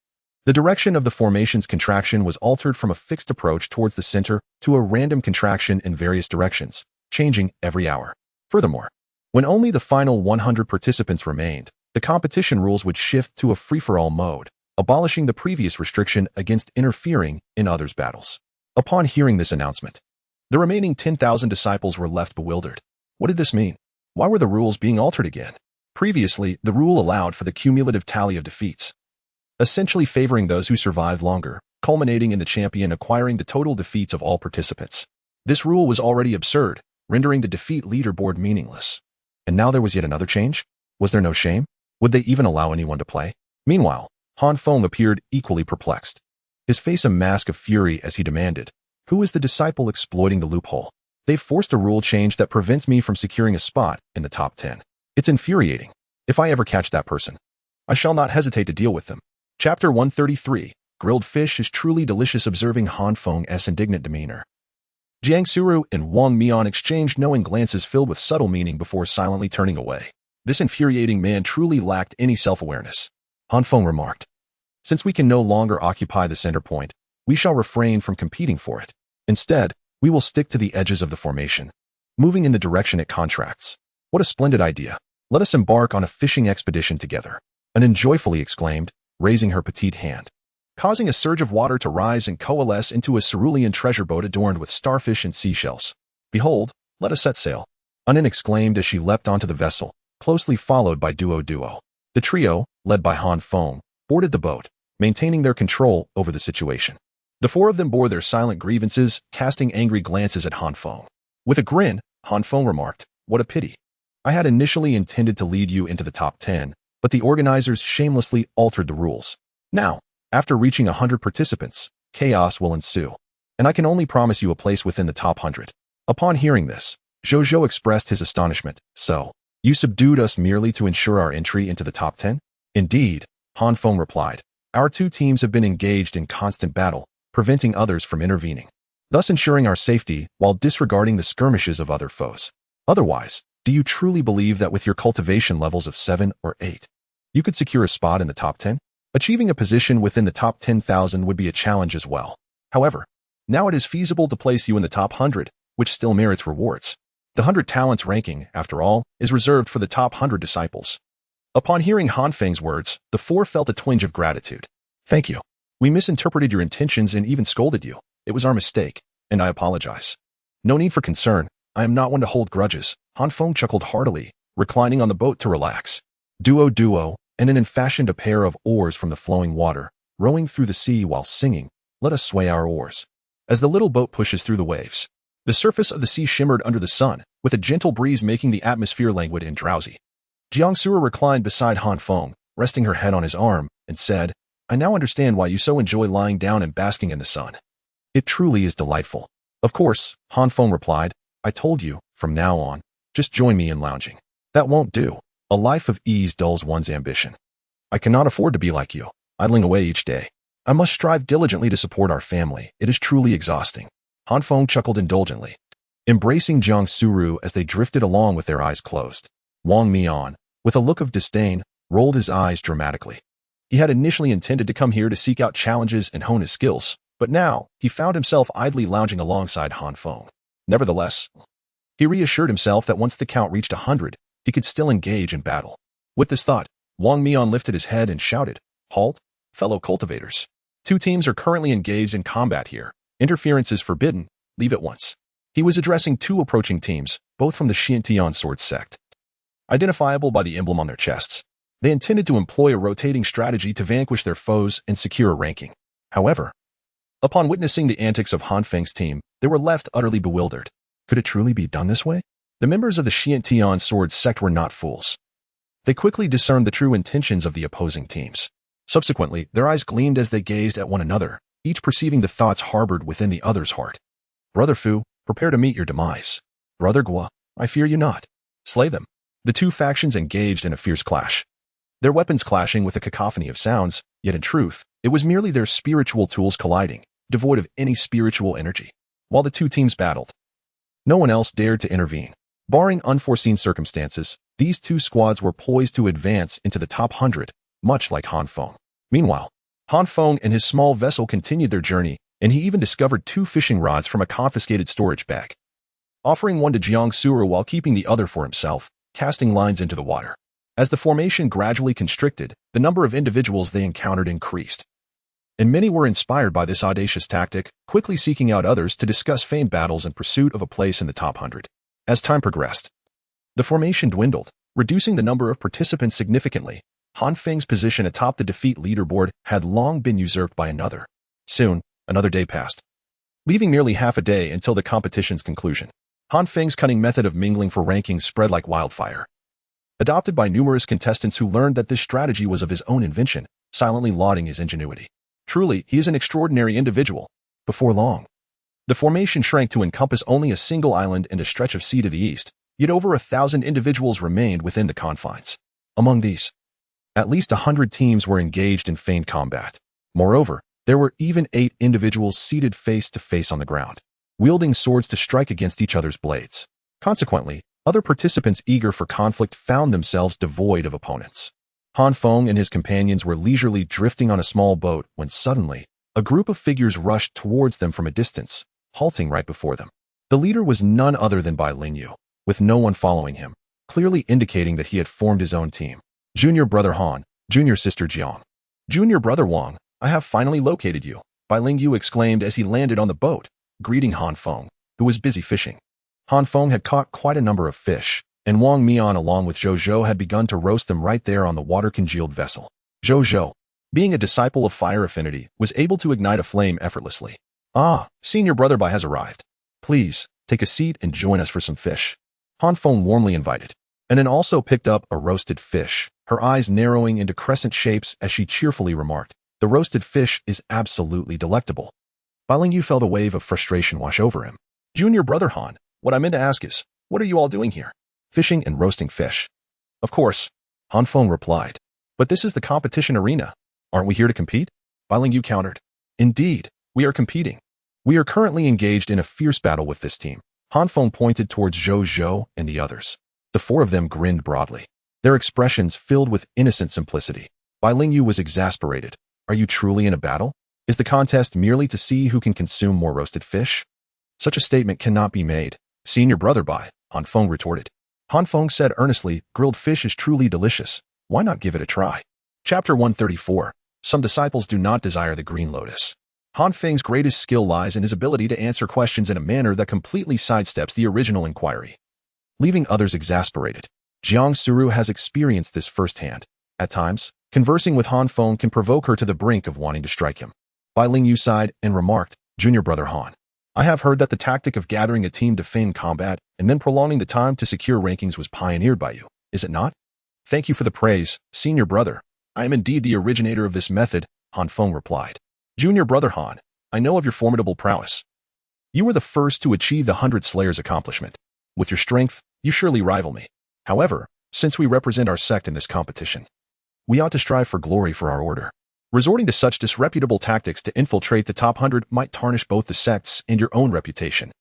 [SPEAKER 1] The direction of the formation's contraction was altered from a fixed approach towards the center to a random contraction in various directions, changing every hour. Furthermore, when only the final 100 participants remained, the competition rules would shift to a free-for-all mode, abolishing the previous restriction against interfering in others' battles. Upon hearing this announcement, the remaining 10,000 disciples were left bewildered. What did this mean? Why were the rules being altered again? Previously, the rule allowed for the cumulative tally of defeats, essentially favoring those who survived longer, culminating in the champion acquiring the total defeats of all participants. This rule was already absurd, rendering the defeat leaderboard meaningless. And now there was yet another change? Was there no shame? Would they even allow anyone to play? Meanwhile, Han Feng appeared equally perplexed, his face a mask of fury as he demanded, "Who is the disciple exploiting the loophole? They've forced a rule change that prevents me from securing a spot in the top 10. It's infuriating. If I ever catch that person, I shall not hesitate to deal with them." Chapter 133. Grilled fish is truly delicious. Observing Han Feng's indignant demeanor, Jiang Suru and Wang Mian exchanged knowing glances filled with subtle meaning before silently turning away. This infuriating man truly lacked any self-awareness. Han Feng remarked. Since we can no longer occupy the center point, we shall refrain from competing for it. Instead, we will stick to the edges of the formation, moving in the direction it contracts. What a splendid idea. Let us embark on a fishing expedition together. Anin joyfully exclaimed, raising her petite hand, causing a surge of water to rise and coalesce into a cerulean treasure boat adorned with starfish and seashells. Behold, let us set sail. Anin exclaimed as she leapt onto the vessel, closely followed by Duo. The trio, led by Han Feng, boarded the boat, maintaining their control over the situation. The four of them bore their silent grievances, casting angry glances at Han Feng. With a grin, Han Feng remarked, "What a pity. I had initially intended to lead you into the top 10, but the organizers shamelessly altered the rules. Now, after reaching 100 participants, chaos will ensue, and I can only promise you a place within the top 100. Upon hearing this, Zhou expressed his astonishment. So, you subdued us merely to ensure our entry into the top 10? Indeed, Han Feng replied. Our two teams have been engaged in constant battle, preventing others from intervening, thus ensuring our safety while disregarding the skirmishes of other foes. Otherwise, do you truly believe that with your cultivation levels of 7 or 8, you could secure a spot in the top 10? Achieving a position within the top 10,000 would be a challenge as well. However, now it is feasible to place you in the top 100, which still merits rewards. The 100 talents ranking, after all, is reserved for the top 100 disciples. Upon hearing Han Feng's words, the four felt a twinge of gratitude. Thank you. We misinterpreted your intentions and even scolded you. It was our mistake, and I apologize. No need for concern. I am not one to hold grudges. Han Feng chuckled heartily, reclining on the boat to relax. Duo, and Anin fashioned a pair of oars from the flowing water, rowing through the sea while singing, "Let us sway our oars." As the little boat pushes through the waves, the surface of the sea shimmered under the sun, with a gentle breeze making the atmosphere languid and drowsy. Jiangsu reclined beside Han Feng, resting her head on his arm, and said, I now understand why you so enjoy lying down and basking in the sun. It truly is delightful. Of course, Han Feng replied, I told you, from now on, just join me in lounging. That won't do. A life of ease dulls one's ambition. I cannot afford to be like you, idling away each day. I must strive diligently to support our family. It is truly exhausting. Han Feng chuckled indulgently, embracing Jiang Suru as they drifted along with their eyes closed. Wang Mian, with a look of disdain, rolled his eyes dramatically. He had initially intended to come here to seek out challenges and hone his skills, but now he found himself idly lounging alongside Han Feng. Nevertheless, he reassured himself that once the count reached 100, he could still engage in battle. With this thought, Wang Mian lifted his head and shouted, Halt, fellow cultivators. 2 teams are currently engaged in combat here. Interference is forbidden. Leave at once. He was addressing 2 approaching teams, both from the Xiantian sword sect. Identifiable by the emblem on their chests, they intended to employ a rotating strategy to vanquish their foes and secure a ranking. However, upon witnessing the antics of Han Feng's team, they were left utterly bewildered. Could it truly be done this way? The members of the Xiantian sword sect were not fools. They quickly discerned the true intentions of the opposing teams. Subsequently, their eyes gleamed as they gazed at one another, each perceiving the thoughts harbored within the other's heart. Brother Fu, prepare to meet your demise. Brother Gua, I fear you not. Slay them. The 2 factions engaged in a fierce clash, their weapons clashing with a cacophony of sounds, yet in truth, it was merely their spiritual tools colliding, devoid of any spiritual energy. While the 2 teams battled, no one else dared to intervene. Barring unforeseen circumstances, these 2 squads were poised to advance into the top 100, much like Han Feng. Meanwhile, Han Feng and his small vessel continued their journey, and he even discovered 2 fishing rods from a confiscated storage bag, offering one to Jiang Suru while keeping the other for himself, casting lines into the water. As the formation gradually constricted, the number of individuals they encountered increased, and many were inspired by this audacious tactic, quickly seeking out others to discuss famed battles in pursuit of a place in the top 100. As time progressed, the formation dwindled, reducing the number of participants significantly. Han Feng's position atop the defeat leaderboard had long been usurped by another. Soon, another day passed, leaving merely half a day until the competition's conclusion. Han Feng's cunning method of mingling for rankings spread like wildfire, adopted by numerous contestants who learned that this strategy was of his own invention, silently lauding his ingenuity. Truly, he is an extraordinary individual. Before long, the formation shrank to encompass only a single island and a stretch of sea to the east, yet over 1,000 individuals remained within the confines. Among these, at least 100 teams were engaged in feigned combat. Moreover, there were even 8 individuals seated face to face on the ground, wielding swords to strike against each other's blades. Consequently, Other participants eager for conflict found themselves devoid of opponents. Han Feng and his companions were leisurely drifting on a small boat when suddenly, a group of figures rushed towards them from a distance, halting right before them. The leader was none other than Bai Lingyu, with no one following him, clearly indicating that he had formed his own team. Junior brother Han, junior sister Jiang. Junior brother Wang, I have finally located you, Bai Lingyu exclaimed as he landed on the boat, greeting Han Feng, who was busy fishing. Han Feng had caught quite a number of fish, and Wang Mian along with Zhou Zhou had begun to roast them right there on the water-congealed vessel. Zhou Zhou, being a disciple of fire affinity, was able to ignite a flame effortlessly. Ah, senior brother Bai has arrived. Please, take a seat and join us for some fish. Han Feng warmly invited, and then also picked up a roasted fish, her eyes narrowing into crescent shapes as she cheerfully remarked, the roasted fish is absolutely delectable. Bai Lingyu felt a wave of frustration wash over him. Junior brother Han, what I meant to ask is, what are you all doing here? Fishing and roasting fish. Of course, Han Feng replied. But this is the competition arena. Aren't we here to compete? Bai Lingyu countered. Indeed, we are competing. We are currently engaged in a fierce battle with this team. Han Feng pointed towards Zhou Zhou and the others. The four of them grinned broadly, their expressions filled with innocent simplicity. Bai Lingyu was exasperated. Are you truly in a battle? Is the contest merely to see who can consume more roasted fish? Such a statement cannot be made. Senior brother Bai, Han Feng retorted. Han Feng said earnestly, grilled fish is truly delicious. Why not give it a try? Chapter 134. Some disciples do not desire the green lotus. Han Feng's greatest skill lies in his ability to answer questions in a manner that completely sidesteps the original inquiry, leaving others exasperated. Jiang Suru has experienced this firsthand. At times, conversing with Han Feng can provoke her to the brink of wanting to strike him. Bai Lingyu sighed and remarked, Junior brother Han, I have heard that the tactic of gathering a team to feign combat and then prolonging the time to secure rankings was pioneered by you, is it not? Thank you for the praise, senior brother. I am indeed the originator of this method, Han Feng replied. Junior brother Han, I know of your formidable prowess. You were the first to achieve the 100 Slayers accomplishment. With your strength, you surely rival me. However, since we represent our sect in this competition, we ought to strive for glory for our order. Resorting to such disreputable tactics to infiltrate the top 100 might tarnish both the sect's and your own reputation.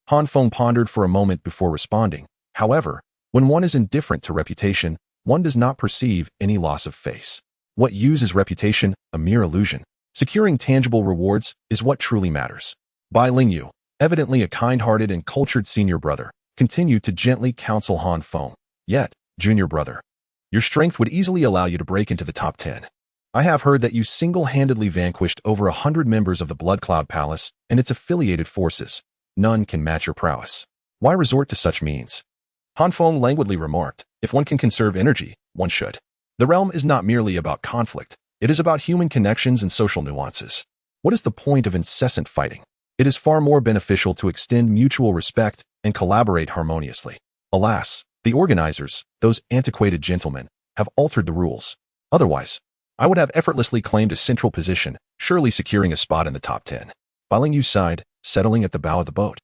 [SPEAKER 1] Han Feng pondered for a moment before responding. However, when one is indifferent to reputation, one does not perceive any loss of face. What use is reputation? A mere illusion. Securing tangible rewards is what truly matters. Bai Lingyu, evidently a kind-hearted and cultured senior brother, continued to gently counsel Han Feng. Yet, junior brother, your strength would easily allow you to break into the top 10. I have heard that you single-handedly vanquished over 100 members of the Blood Cloud Palace and its affiliated forces. None can match your prowess. Why resort to such means? Han Feng languidly remarked, if one can conserve energy, one should. The realm is not merely about conflict. It is about human connections and social nuances. What is the point of incessant fighting? It is far more beneficial to extend mutual respect and collaborate harmoniously. Alas, the organizers, those antiquated gentlemen, have altered the rules. Otherwise, I would have effortlessly claimed a central position, surely securing a spot in the top 10. Bai Lingyu sighed, settling at the bow of the boat,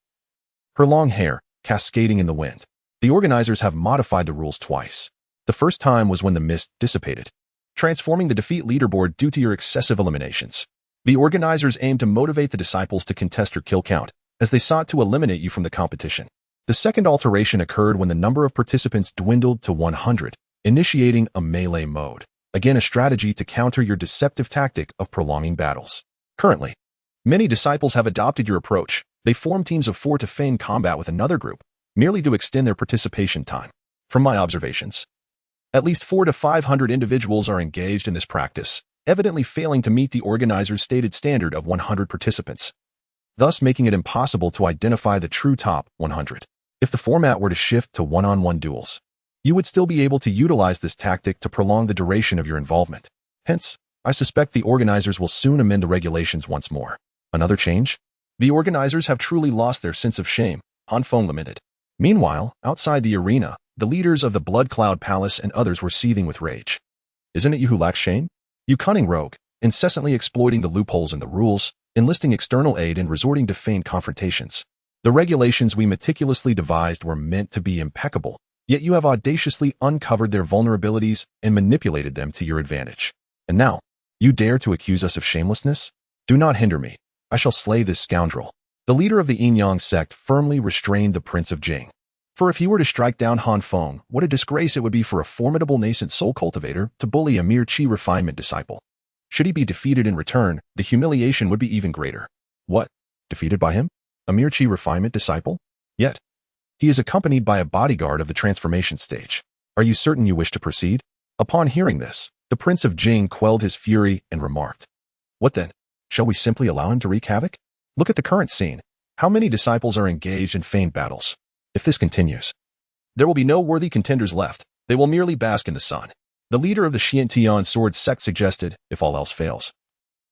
[SPEAKER 1] her long hair cascading in the wind. The organizers have modified the rules twice. The first time was when the mist dissipated, transforming the defeat leaderboard due to your excessive eliminations. The organizers aimed to motivate the disciples to contest your kill count, as they sought to eliminate you from the competition. The second alteration occurred when the number of participants dwindled to 100, initiating a melee mode. Again, a strategy to counter your deceptive tactic of prolonging battles. Currently, many disciples have adopted your approach. They form teams of 4 to feign combat with another group, merely to extend their participation time. From my observations, at least 400 to 500 individuals are engaged in this practice, evidently failing to meet the organizer's stated standard of 100 participants, thus making it impossible to identify the true top 100. If the format were to shift to one-on-one duels, you would still be able to utilize this tactic to prolong the duration of your involvement. Hence, I suspect the organizers will soon amend the regulations once more. Another change? The organizers have truly lost their sense of shame, Han Feng lamented. Meanwhile, outside the arena, the leaders of the Blood Cloud Palace and others were seething with rage. Isn't it you who lack shame? You cunning rogue, incessantly exploiting the loopholes in the rules, enlisting external aid and resorting to feigned confrontations. The regulations we meticulously devised were meant to be impeccable, yet you have audaciously uncovered their vulnerabilities and manipulated them to your advantage. And now, you dare to accuse us of shamelessness? Do not hinder me. I shall slay this scoundrel. The leader of the Yin Yang sect firmly restrained the Prince of Jing. For if he were to strike down Han Feng, what a disgrace it would be for a formidable nascent soul cultivator to bully a mere chi refinement disciple. Should he be defeated in return, the humiliation would be even greater. What? Defeated by him? A mere chi refinement disciple? Yet, he is accompanied by a bodyguard of the transformation stage. Are you certain you wish to proceed? Upon hearing this, the Prince of Jing quelled his fury and remarked, "What then? Shall we simply allow him to wreak havoc? Look at the current scene. How many disciples are engaged in feigned battles? If this continues, there will be no worthy contenders left. They will merely bask in the sun." The leader of the Xiantian sword sect suggested, if all else fails,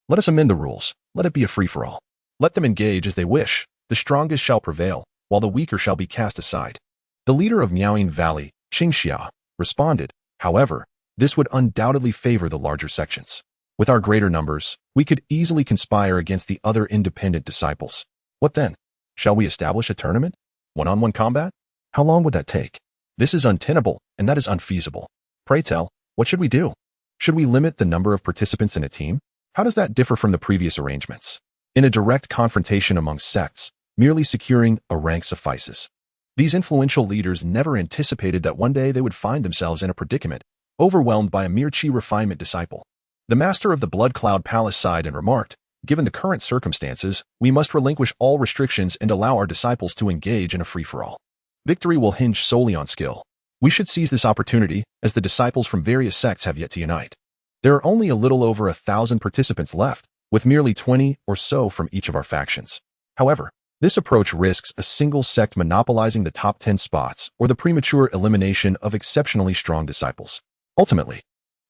[SPEAKER 1] let us amend the rules. Let it be a free-for-all. Let them engage as they wish. The strongest shall prevail, while the weaker shall be cast aside. The leader of Miaoying Valley, Qingxia, responded, however, this would undoubtedly favor the larger sections. With our greater numbers, we could easily conspire against the other independent disciples. What then? Shall we establish a tournament? One-on-one combat? How long would that take? This is untenable, and that is unfeasible. Pray tell, what should we do? Should we limit the number of participants in a team? How does that differ from the previous arrangements? In a direct confrontation among sects, merely securing a rank suffices. These influential leaders never anticipated that one day they would find themselves in a predicament, overwhelmed by a mere chi refinement disciple. The master of the Blood Cloud Palace sighed and remarked, given the current circumstances, we must relinquish all restrictions and allow our disciples to engage in a free-for-all. Victory will hinge solely on skill. We should seize this opportunity, as the disciples from various sects have yet to unite. There are only a little over 1,000 participants left, with merely 20 or so from each of our factions. However, this approach risks a single sect monopolizing the top 10 spots or the premature elimination of exceptionally strong disciples. Ultimately,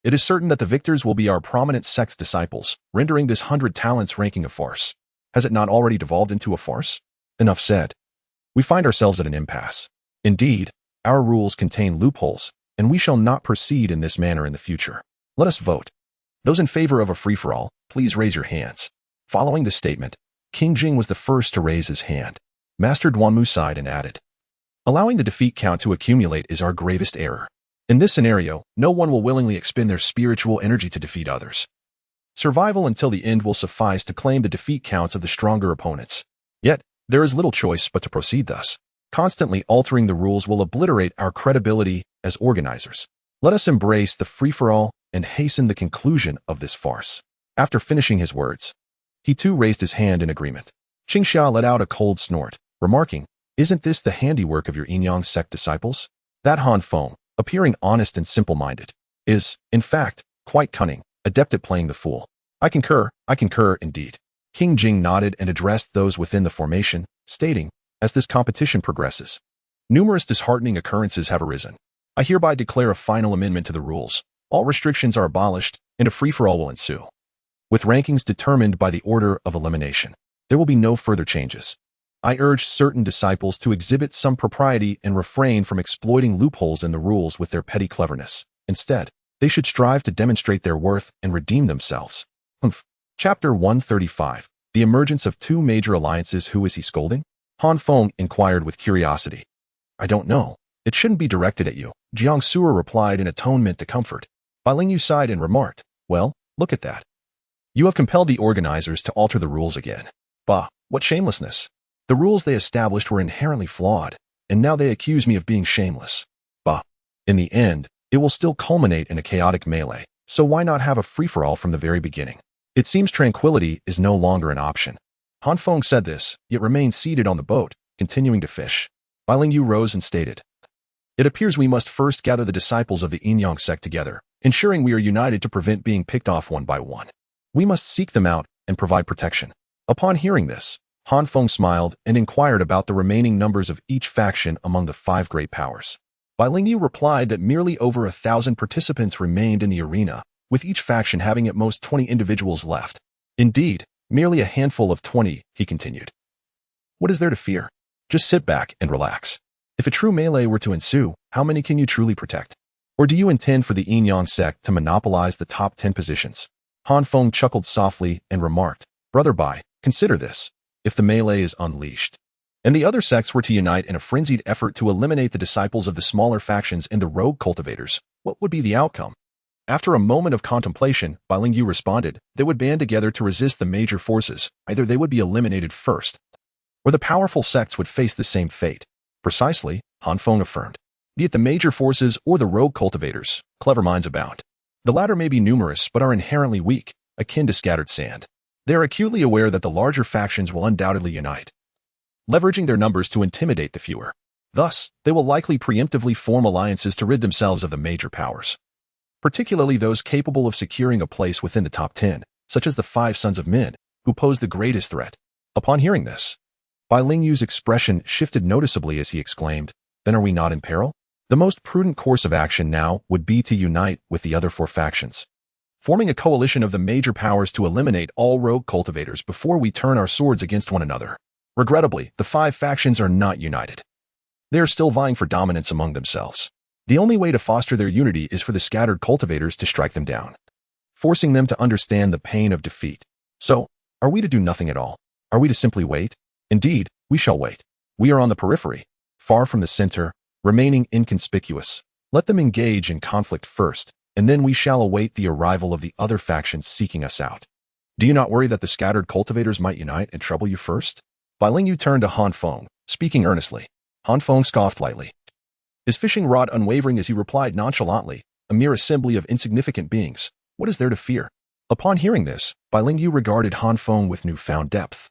[SPEAKER 1] it is certain that the victors will be our prominent sect's disciples, rendering this 100 talents ranking a farce. Has it not already devolved into a farce? Enough said. We find ourselves at an impasse. Indeed, our rules contain loopholes, and we shall not proceed in this manner in the future. Let us vote. Those in favor of a free-for-all, please raise your hands. Following this statement, King Jing was the first to raise his hand. Master Duanmu sighed and added, allowing the defeat count to accumulate is our gravest error. In this scenario, no one will willingly expend their spiritual energy to defeat others. Survival until the end will suffice to claim the defeat counts of the stronger opponents. Yet, there is little choice but to proceed thus. Constantly altering the rules will obliterate our credibility as organizers. Let us embrace the free-for-all and hasten the conclusion of this farce. After finishing his words, he too raised his hand in agreement. Qingxia let out a cold snort, remarking, isn't this the handiwork of your Yinyang sect disciples? That Han Feng, appearing honest and simple-minded, is, in fact, quite cunning, adept at playing the fool. I concur indeed. King Jing nodded and addressed those within the formation, stating, as this competition progresses, numerous disheartening occurrences have arisen. I hereby declare a final amendment to the rules. All restrictions are abolished, and a free-for-all will ensue. With rankings determined by the order of elimination, there will be no further changes. I urge certain disciples to exhibit some propriety and refrain from exploiting loopholes in the rules with their petty cleverness. Instead, they should strive to demonstrate their worth and redeem themselves. Chapter 135. The emergence of two major alliances. Who is he scolding? Han Feng inquired with curiosity. I don't know. It shouldn't be directed at you, Jiang Su'er replied in a tone meant to comfort. Bai Lingyu sighed and remarked, well, look at that. You have compelled the organizers to alter the rules again. Bah, what shamelessness. The rules they established were inherently flawed, and now they accuse me of being shameless. Bah. In the end, it will still culminate in a chaotic melee, so why not have a free-for-all from the very beginning? It seems tranquility is no longer an option. Han Feng said this, yet remained seated on the boat, continuing to fish. Bai Lingyu rose and stated, it appears we must first gather the disciples of the Yinyang sect together, ensuring we are united to prevent being picked off one by one. We must seek them out and provide protection. Upon hearing this, Han Feng smiled and inquired about the remaining numbers of each faction among the 5 great powers. Bai Lingyu replied that merely over 1,000 participants remained in the arena, with each faction having at most 20 individuals left. Indeed, merely a handful of 20, he continued. What is there to fear? Just sit back and relax. If a true melee were to ensue, how many can you truly protect? Or do you intend for the Yinyang sect to monopolize the top 10 positions? Han Feng chuckled softly and remarked, Brother Bai, consider this. If the melee is unleashed, and the other sects were to unite in a frenzied effort to eliminate the disciples of the smaller factions and the rogue cultivators, what would be the outcome? After a moment of contemplation, Bai Lingyu responded, they would band together to resist the major forces. Either they would be eliminated first, or the powerful sects would face the same fate. Precisely, Han Feng affirmed. Be it the major forces or the rogue cultivators, clever minds abound. The latter may be numerous but are inherently weak, akin to scattered sand. They are acutely aware that the larger factions will undoubtedly unite, leveraging their numbers to intimidate the fewer. Thus, they will likely preemptively form alliances to rid themselves of the major powers, particularly those capable of securing a place within the top 10, such as the 5 sons of men, who pose the greatest threat. Upon hearing this, Bai Lingyu's expression shifted noticeably as he exclaimed, "Then are we not in peril? The most prudent course of action now would be to unite with the other 4 factions, forming a coalition of the major powers to eliminate all rogue cultivators before we turn our swords against one another." Regrettably, the 5 factions are not united. They are still vying for dominance among themselves. The only way to foster their unity is for the scattered cultivators to strike them down, forcing them to understand the pain of defeat. So, are we to do nothing at all? Are we to simply wait? Indeed, we shall wait. We are on the periphery, far from the center, remaining inconspicuous. Let them engage in conflict first, and then we shall await the arrival of the other factions seeking us out. Do you not worry that the scattered cultivators might unite and trouble you first? Bai Lingyu turned to Han Feng, speaking earnestly. Han Feng scoffed lightly, his fishing rod unwavering as he replied nonchalantly, "A mere assembly of insignificant beings. What is there to fear?" Upon hearing this, Bai Lingyu regarded Han Feng with newfound depth,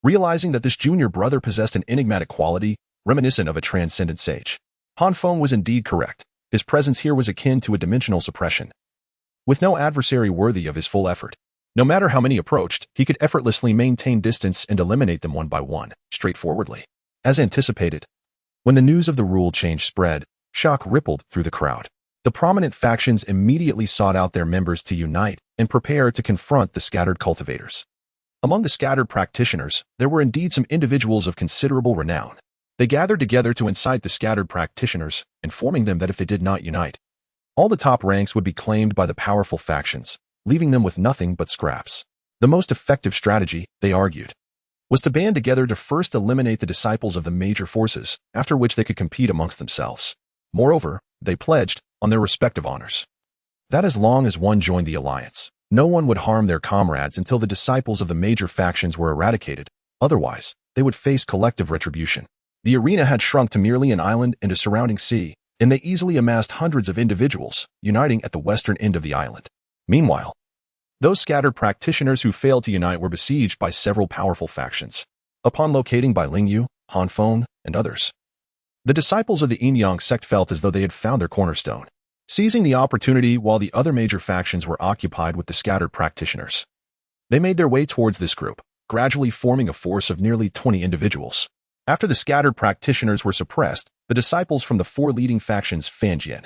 [SPEAKER 1] realizing that this junior brother possessed an enigmatic quality reminiscent of a transcendent sage. Han Feng was indeed correct. His presence here was akin to a dimensional suppression, with no adversary worthy of his full effort. No matter how many approached, he could effortlessly maintain distance and eliminate them one by one, straightforwardly. As anticipated, when the news of the rule change spread, shock rippled through the crowd. The prominent factions immediately sought out their members to unite and prepare to confront the scattered cultivators. Among the scattered practitioners, there were indeed some individuals of considerable renown. They gathered together to incite the scattered practitioners, informing them that if they did not unite, all the top ranks would be claimed by the powerful factions, leaving them with nothing but scraps. The most effective strategy, they argued, was to band together to first eliminate the disciples of the major forces, after which they could compete amongst themselves. Moreover, they pledged, on their respective honors, that as long as one joined the alliance, no one would harm their comrades until the disciples of the major factions were eradicated. Otherwise, they would face collective retribution. The arena had shrunk to merely an island and a surrounding sea, and they easily amassed hundreds of individuals, uniting at the western end of the island. Meanwhile, those scattered practitioners who failed to unite were besieged by several powerful factions. Upon locating Bai Lingyu, Han Feng, and others, the disciples of the Yin-Yang sect felt as though they had found their cornerstone, seizing the opportunity while the other major factions were occupied with the scattered practitioners. They made their way towards this group, gradually forming a force of nearly 20 individuals. After the scattered practitioners were suppressed, the disciples from the 4 leading factions Fanjian,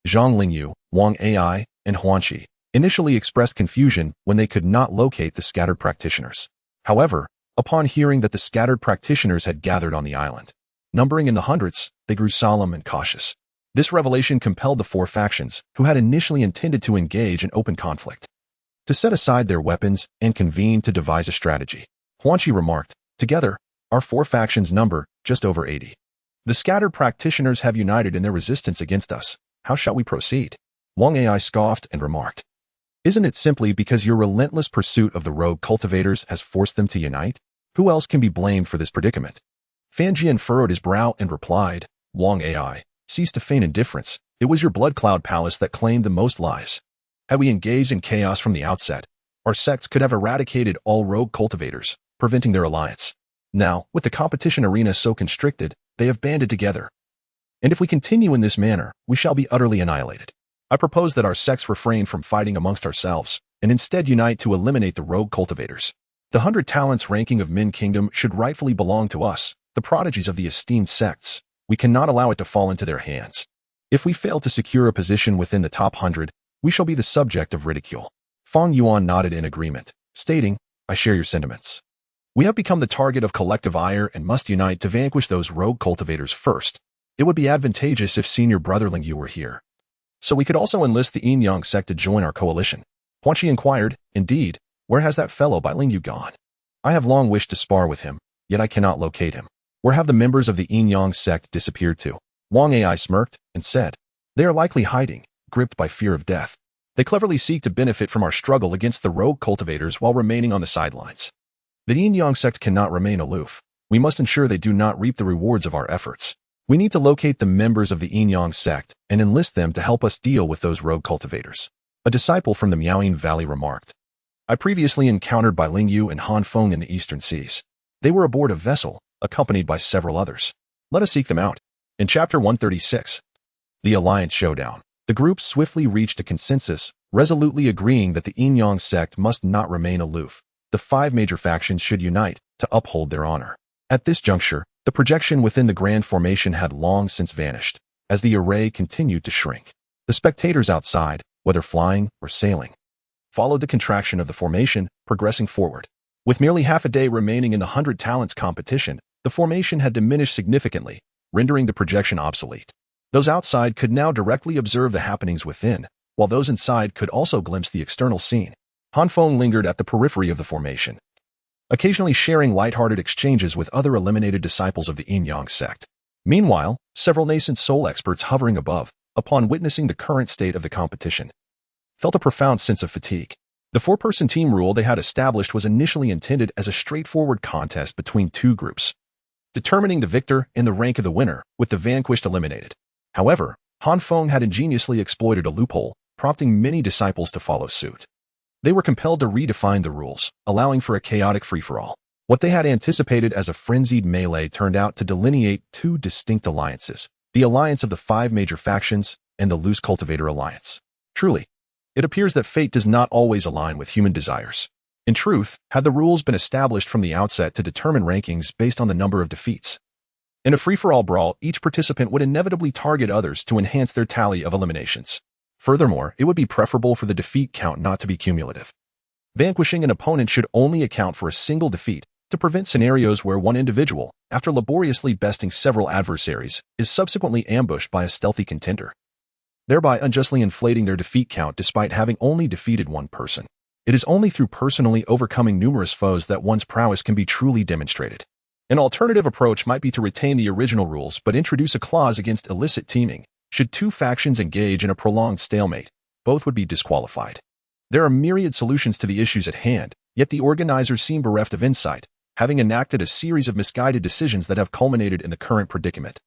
[SPEAKER 1] Zhang Lingyu, Wang Ai, and Huanqi initially expressed confusion when they could not locate the scattered practitioners. However, upon hearing that the scattered practitioners had gathered on the island, numbering in the hundreds, they grew solemn and cautious. This revelation compelled the 4 factions, who had initially intended to engage in open conflict, to set aside their weapons and convene to devise a strategy. Huanqi remarked, "Together, our 4 factions number just over 80. The scattered practitioners have united in their resistance against us. How shall we proceed?" Wang Ai scoffed and remarked, "Isn't it simply because your relentless pursuit of the rogue cultivators has forced them to unite? Who else can be blamed for this predicament?" Fanjian furrowed his brow and replied, "Wang Ai, cease to feign indifference. It was your blood cloud palace that claimed the most lives. Had we engaged in chaos from the outset, our sects could have eradicated all rogue cultivators, preventing their alliance. Now, with the competition arena so constricted, they have banded together. And if we continue in this manner, we shall be utterly annihilated. I propose that our sects refrain from fighting amongst ourselves, and instead unite to eliminate the rogue cultivators. The 100 talents ranking of Men Kingdom should rightfully belong to us, the prodigies of the esteemed sects. We cannot allow it to fall into their hands. If we fail to secure a position within the top 100, we shall be the subject of ridicule." Feng Yuan nodded in agreement, stating, "I share your sentiments. We have become the target of collective ire and must unite to vanquish those rogue cultivators first. It would be advantageous if senior brother Lingyu were here, so we could also enlist the Yin-Yang sect to join our coalition." Huanqi inquired, "Indeed, where has that fellow Bai Lingyu gone? I have long wished to spar with him, yet I cannot locate him. Where have the members of the Yin-Yang sect disappeared to?" Wang Ai smirked and said, "They are likely hiding, gripped by fear of death. They cleverly seek to benefit from our struggle against the rogue cultivators while remaining on the sidelines. The Yin-Yang sect cannot remain aloof. We must ensure they do not reap the rewards of our efforts." We need to locate the members of the Yin-Yang sect and enlist them to help us deal with those rogue cultivators. A disciple from the Miaoying Valley remarked. I previously encountered Bai Lingyu and Han Feng in the eastern seas. They were aboard a vessel, accompanied by several others. Let us seek them out. In Chapter 136, The Alliance Showdown, the group swiftly reached a consensus, resolutely agreeing that the Yin-Yang sect must not remain aloof. The 5 major factions should unite to uphold their honor. At this juncture, the projection within the grand formation had long since vanished, as the array continued to shrink. The spectators outside, whether flying or sailing, followed the contraction of the formation, progressing forward. With merely half a day remaining in the 100 talents competition, the formation had diminished significantly, rendering the projection obsolete. Those outside could now directly observe the happenings within, while those inside could also glimpse the external scene. Han Feng lingered at the periphery of the formation, occasionally sharing light-hearted exchanges with other eliminated disciples of the Yin-Yang sect. Meanwhile, several nascent soul experts hovering above, upon witnessing the current state of the competition, felt a profound sense of fatigue. The 4-person team rule they had established was initially intended as a straightforward contest between 2 groups, determining the victor and the rank of the winner, with the vanquished eliminated. However, Han Feng had ingeniously exploited a loophole, prompting many disciples to follow suit. They were compelled to redefine the rules, allowing for a chaotic free-for-all. What they had anticipated as a frenzied melee turned out to delineate 2 distinct alliances, the alliance of the 5 major factions and the loose cultivator alliance. Truly, it appears that fate does not always align with human desires. In truth, had the rules been established from the outset to determine rankings based on the number of defeats, in a free-for-all brawl, each participant would inevitably target others to enhance their tally of eliminations. Furthermore, it would be preferable for the defeat count not to be cumulative. Vanquishing an opponent should only account for a single defeat to prevent scenarios where one individual, after laboriously besting several adversaries, is subsequently ambushed by a stealthy contender, thereby unjustly inflating their defeat count despite having only defeated one person. It is only through personally overcoming numerous foes that one's prowess can be truly demonstrated. An alternative approach might be to retain the original rules but introduce a clause against illicit teaming. Should 2 factions engage in a prolonged stalemate, both would be disqualified. There are myriad solutions to the issues at hand, yet the organizers seem bereft of insight, having enacted a series of misguided decisions that have culminated in the current predicament.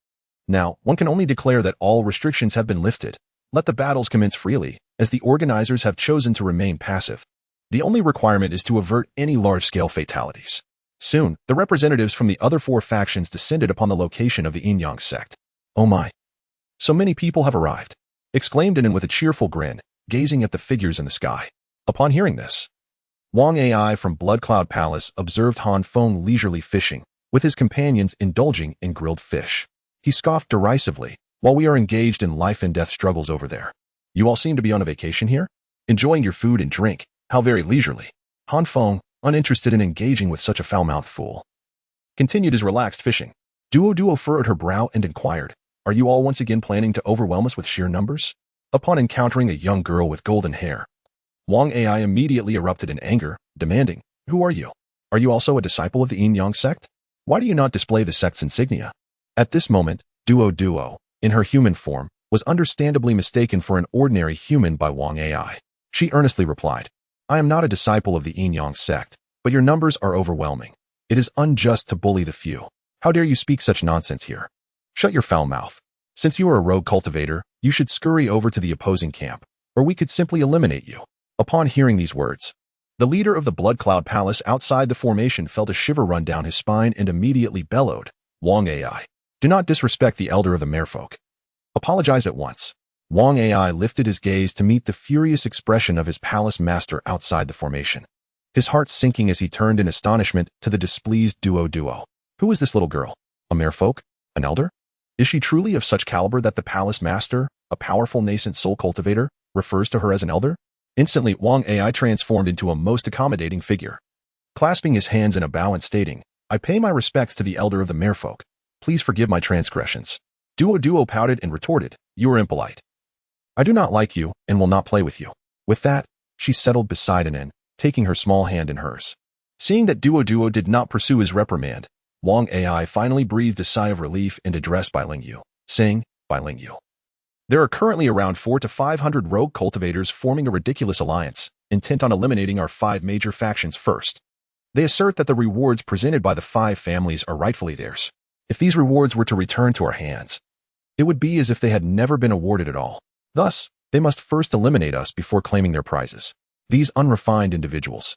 [SPEAKER 1] Now, one can only declare that all restrictions have been lifted. Let the battles commence freely, as the organizers have chosen to remain passive. The only requirement is to avert any large-scale fatalities. Soon, the representatives from the other 4 factions descended upon the location of the Yin-Yang sect. Oh my! So many people have arrived, exclaimed Inen with a cheerful grin, gazing at the figures in the sky. Upon hearing this, Wang Ai from Blood Cloud Palace observed Han Feng leisurely fishing, with his companions indulging in grilled fish. He scoffed derisively, while we are engaged in life-and-death struggles over there. You all seem to be on a vacation here? Enjoying your food and drink, how very leisurely. Han Feng, uninterested in engaging with such a foul-mouthed fool, continued his relaxed fishing. Duo furrowed her brow and inquired, Are you all once again planning to overwhelm us with sheer numbers? Upon encountering a young girl with golden hair, Wang Ai immediately erupted in anger, demanding, Who are you? Are you also a disciple of the Yin-Yang sect? Why do you not display the sect's insignia? At this moment, Duo, in her human form, was understandably mistaken for an ordinary human by Wang Ai. She earnestly replied, I am not a disciple of the Yin-Yang sect, but your numbers are overwhelming. It is unjust to bully the few. How dare you speak such nonsense here? Shut your foul mouth. Since you are a rogue cultivator, you should scurry over to the opposing camp, or we could simply eliminate you. Upon hearing these words, the leader of the Blood Cloud Palace outside the formation felt a shiver run down his spine and immediately bellowed, Wang Ai, do not disrespect the elder of the merfolk. Apologize at once. Wang Ai lifted his gaze to meet the furious expression of his palace master outside the formation, his heart sinking as he turned in astonishment to the displeased Duo. Who is this little girl? A merfolk? An elder? Is she truly of such caliber that the palace master, a powerful nascent soul cultivator, refers to her as an elder? Instantly, Wang Ai transformed into a most accommodating figure, clasping his hands in a bow and stating, I pay my respects to the elder of the merfolk. Please forgive my transgressions. Duo pouted and retorted, You are impolite. I do not like you and will not play with you. With that, she settled beside Inen, taking her small hand in hers. Seeing that Duo did not pursue his reprimand, Wang Ai finally breathed a sigh of relief and addressed Bai Lingyu, saying, Bai Lingyu, there are currently around 400 to 500 rogue cultivators forming a ridiculous alliance, intent on eliminating our 5 major factions first. They assert that the rewards presented by the 5 families are rightfully theirs. If these rewards were to return to our hands, it would be as if they had never been awarded at all. Thus, they must first eliminate us before claiming their prizes. These unrefined individuals,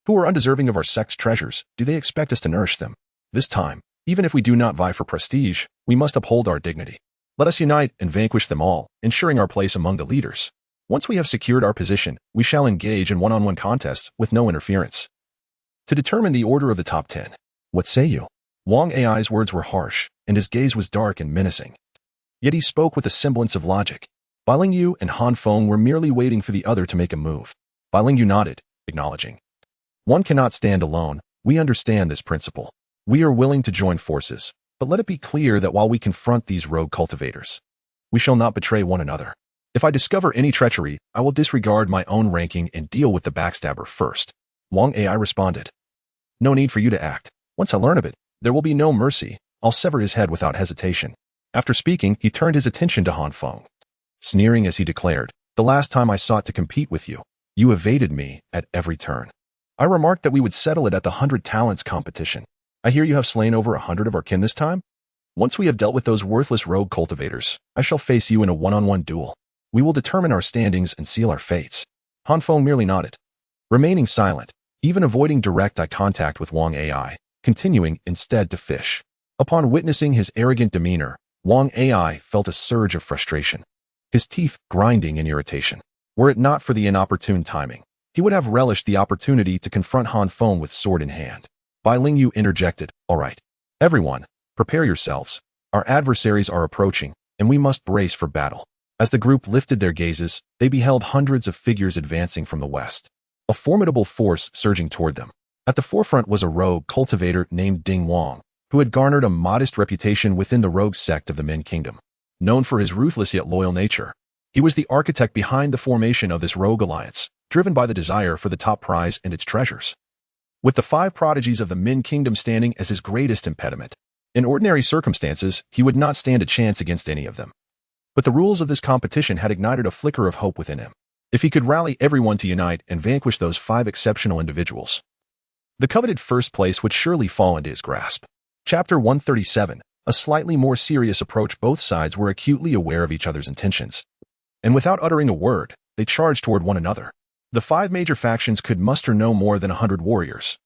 [SPEAKER 1] who are undeserving of our sect's treasures, do they expect us to nourish them? This time, even if we do not vie for prestige, we must uphold our dignity. Let us unite and vanquish them all, ensuring our place among the leaders. Once we have secured our position, we shall engage in one-on-one contests with no interference. To determine the order of the top 10. What say you? Wang Ai's words were harsh, and his gaze was dark and menacing. Yet he spoke with a semblance of logic. Bai Lingyu and Han Feng were merely waiting for the other to make a move. Bai Lingyu nodded, acknowledging. One cannot stand alone. We understand this principle. We are willing to join forces, but let it be clear that while we confront these rogue cultivators, we shall not betray one another. If I discover any treachery, I will disregard my own ranking and deal with the backstabber first. Wang Ai responded. No need for you to act. Once I learn of it, there will be no mercy. I'll sever his head without hesitation. After speaking, he turned his attention to Han Feng, sneering as he declared, the last time I sought to compete with you, you evaded me at every turn. I remarked that we would settle it at the 100 talents competition. I hear you have slain over 100 of our kin this time? Once we have dealt with those worthless rogue cultivators, I shall face you in a one-on-one duel. We will determine our standings and seal our fates. Han Feng merely nodded, remaining silent, even avoiding direct eye contact with Wang Ai, continuing instead to fish. Upon witnessing his arrogant demeanor, Wang Ai felt a surge of frustration, his teeth grinding in irritation. Were it not for the inopportune timing, he would have relished the opportunity to confront Han Feng with sword in hand. Bai Lingyu interjected, all right. Everyone, prepare yourselves. Our adversaries are approaching, and we must brace for battle. As the group lifted their gazes, they beheld hundreds of figures advancing from the west, a formidable force surging toward them. At the forefront was a rogue cultivator named Ding Wang, who had garnered a modest reputation within the rogue sect of the Min Kingdom. Known for his ruthless yet loyal nature, he was the architect behind the formation of this rogue alliance, driven by the desire for the top prize and its treasures. With the 5 prodigies of the Min Kingdom standing as his greatest impediment, in ordinary circumstances, he would not stand a chance against any of them. But the rules of this competition had ignited a flicker of hope within him. If he could rally everyone to unite and vanquish those 5 exceptional individuals, the coveted first place would surely fall into his grasp. Chapter 137. A slightly more serious approach. Both sides were acutely aware of each other's intentions, and without uttering a word, they charged toward one another. The 5 major factions could muster no more than 100 warriors,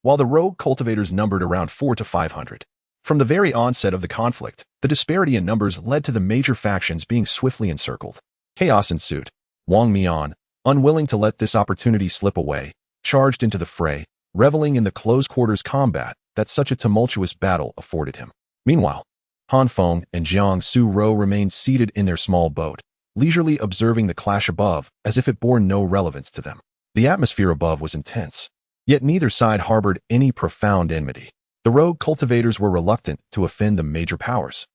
[SPEAKER 1] while the rogue cultivators numbered around 400 to 500. From the very onset of the conflict, the disparity in numbers led to the major factions being swiftly encircled. Chaos ensued. Wang Mian, unwilling to let this opportunity slip away, charged into the fray, reveling in the close-quarters combat that such a tumultuous battle afforded him. Meanwhile, Han Feng and Jiang Su-ro remained seated in their small boat, leisurely observing the clash above as if it bore no relevance to them. The atmosphere above was intense, yet neither side harbored any profound enmity. The rogue cultivators were reluctant to offend the major powers,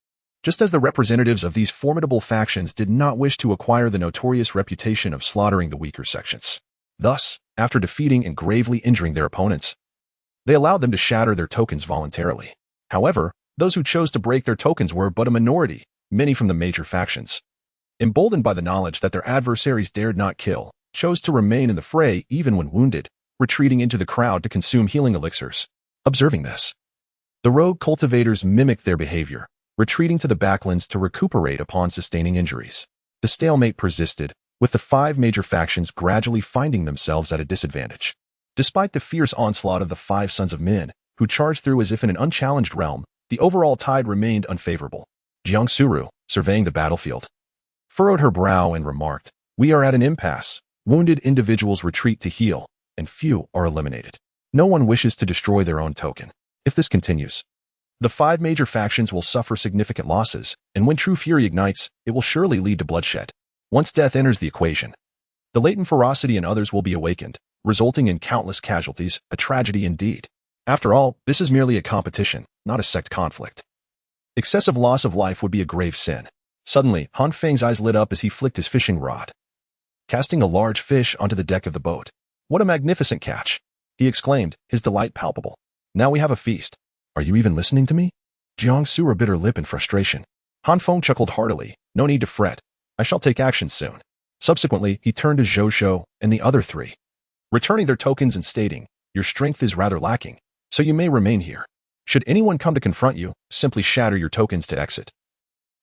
[SPEAKER 1] just as the representatives of these formidable factions did not wish to acquire the notorious reputation of slaughtering the weaker sections. Thus, after defeating and gravely injuring their opponents, they allowed them to shatter their tokens voluntarily. However, those who chose to break their tokens were but a minority, many from the major factions. Emboldened by the knowledge that their adversaries dared not kill, chose to remain in the fray even when wounded, retreating into the crowd to consume healing elixirs. Observing this, the rogue cultivators mimicked their behavior, retreating to the backlands to recuperate upon sustaining injuries. The stalemate persisted, with the 5 major factions gradually finding themselves at a disadvantage. Despite the fierce onslaught of the 5 sons of Min, who charged through as if in an unchallenged realm, the overall tide remained unfavorable. Jiang Suru, surveying the battlefield, furrowed her brow and remarked, "We are at an impasse. Wounded individuals retreat to heal, and few are eliminated. No one wishes to destroy their own token. If this continues, the 5 major factions will suffer significant losses, and when true fury ignites, it will surely lead to bloodshed. Once death enters the equation, the latent ferocity in others will be awakened, resulting in countless casualties, a tragedy indeed. After all, this is merely a competition, not a sect conflict. Excessive loss of life would be a grave sin." Suddenly, Han Feng's eyes lit up as he flicked his fishing rod, casting a large fish onto the deck of the boat. "What a magnificent catch!" he exclaimed, his delight palpable. "Now we have a feast. Are you even listening to me?" Jiang Sura bit her lip in frustration. Han Feng chuckled heartily. "No need to fret. I shall take action soon." Subsequently, he turned to Zhou Shou and the other 3, returning their tokens and stating, "Your strength is rather lacking, so you may remain here." Should anyone come to confront you, simply shatter your tokens to exit.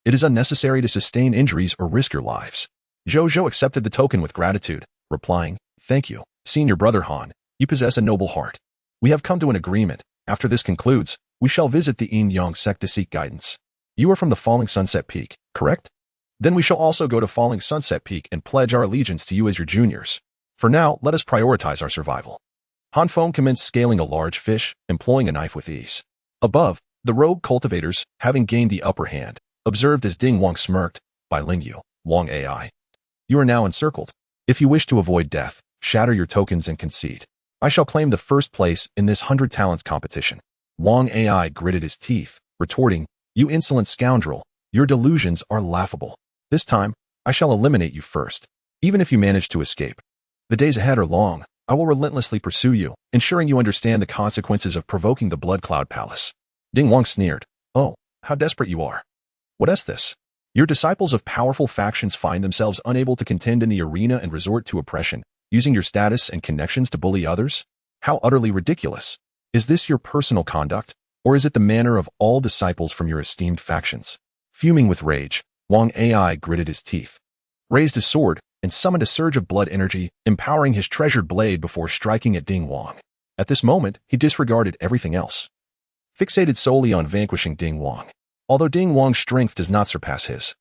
[SPEAKER 1] It is unnecessary to sustain injuries or risk your lives. Zhou accepted the token with gratitude, replying, "Thank you, Senior Brother Han. You possess a noble heart. We have come to an agreement. After this concludes, we shall visit the Yin Yang sect to seek guidance. You are from the Falling Sunset Peak, correct? Then we shall also go to Falling Sunset Peak and pledge our allegiance to you as your juniors. For now, let us prioritize our survival." Han Feng commenced scaling a large fish, employing a knife with ease. Above, the rogue cultivators, having gained the upper hand, observed as Ding Wang smirked, "By Lingyu, Wang AI. You are now encircled. If you wish to avoid death, shatter your tokens and concede. I shall claim the first place in this 100 talents competition." Wang AI gritted his teeth, retorting, "You insolent scoundrel, your delusions are laughable. This time, I shall eliminate you first, even if you manage to escape. The days ahead are long. I will relentlessly pursue you, ensuring you understand the consequences of provoking the Blood Cloud Palace." Ding Wang sneered, "Oh, how desperate you are. What is this? Your disciples of powerful factions find themselves unable to contend in the arena and resort to oppression, using your status and connections to bully others? How utterly ridiculous. Is this your personal conduct, or is it the manner of all disciples from your esteemed factions?" Fuming with rage, Wang AI gritted his teeth, raised his sword, and summoned a surge of blood energy, empowering his treasured blade before striking at Ding Wang. At this moment, he disregarded everything else, fixated solely on vanquishing Ding Wang. Although Ding Wang's strength does not surpass his,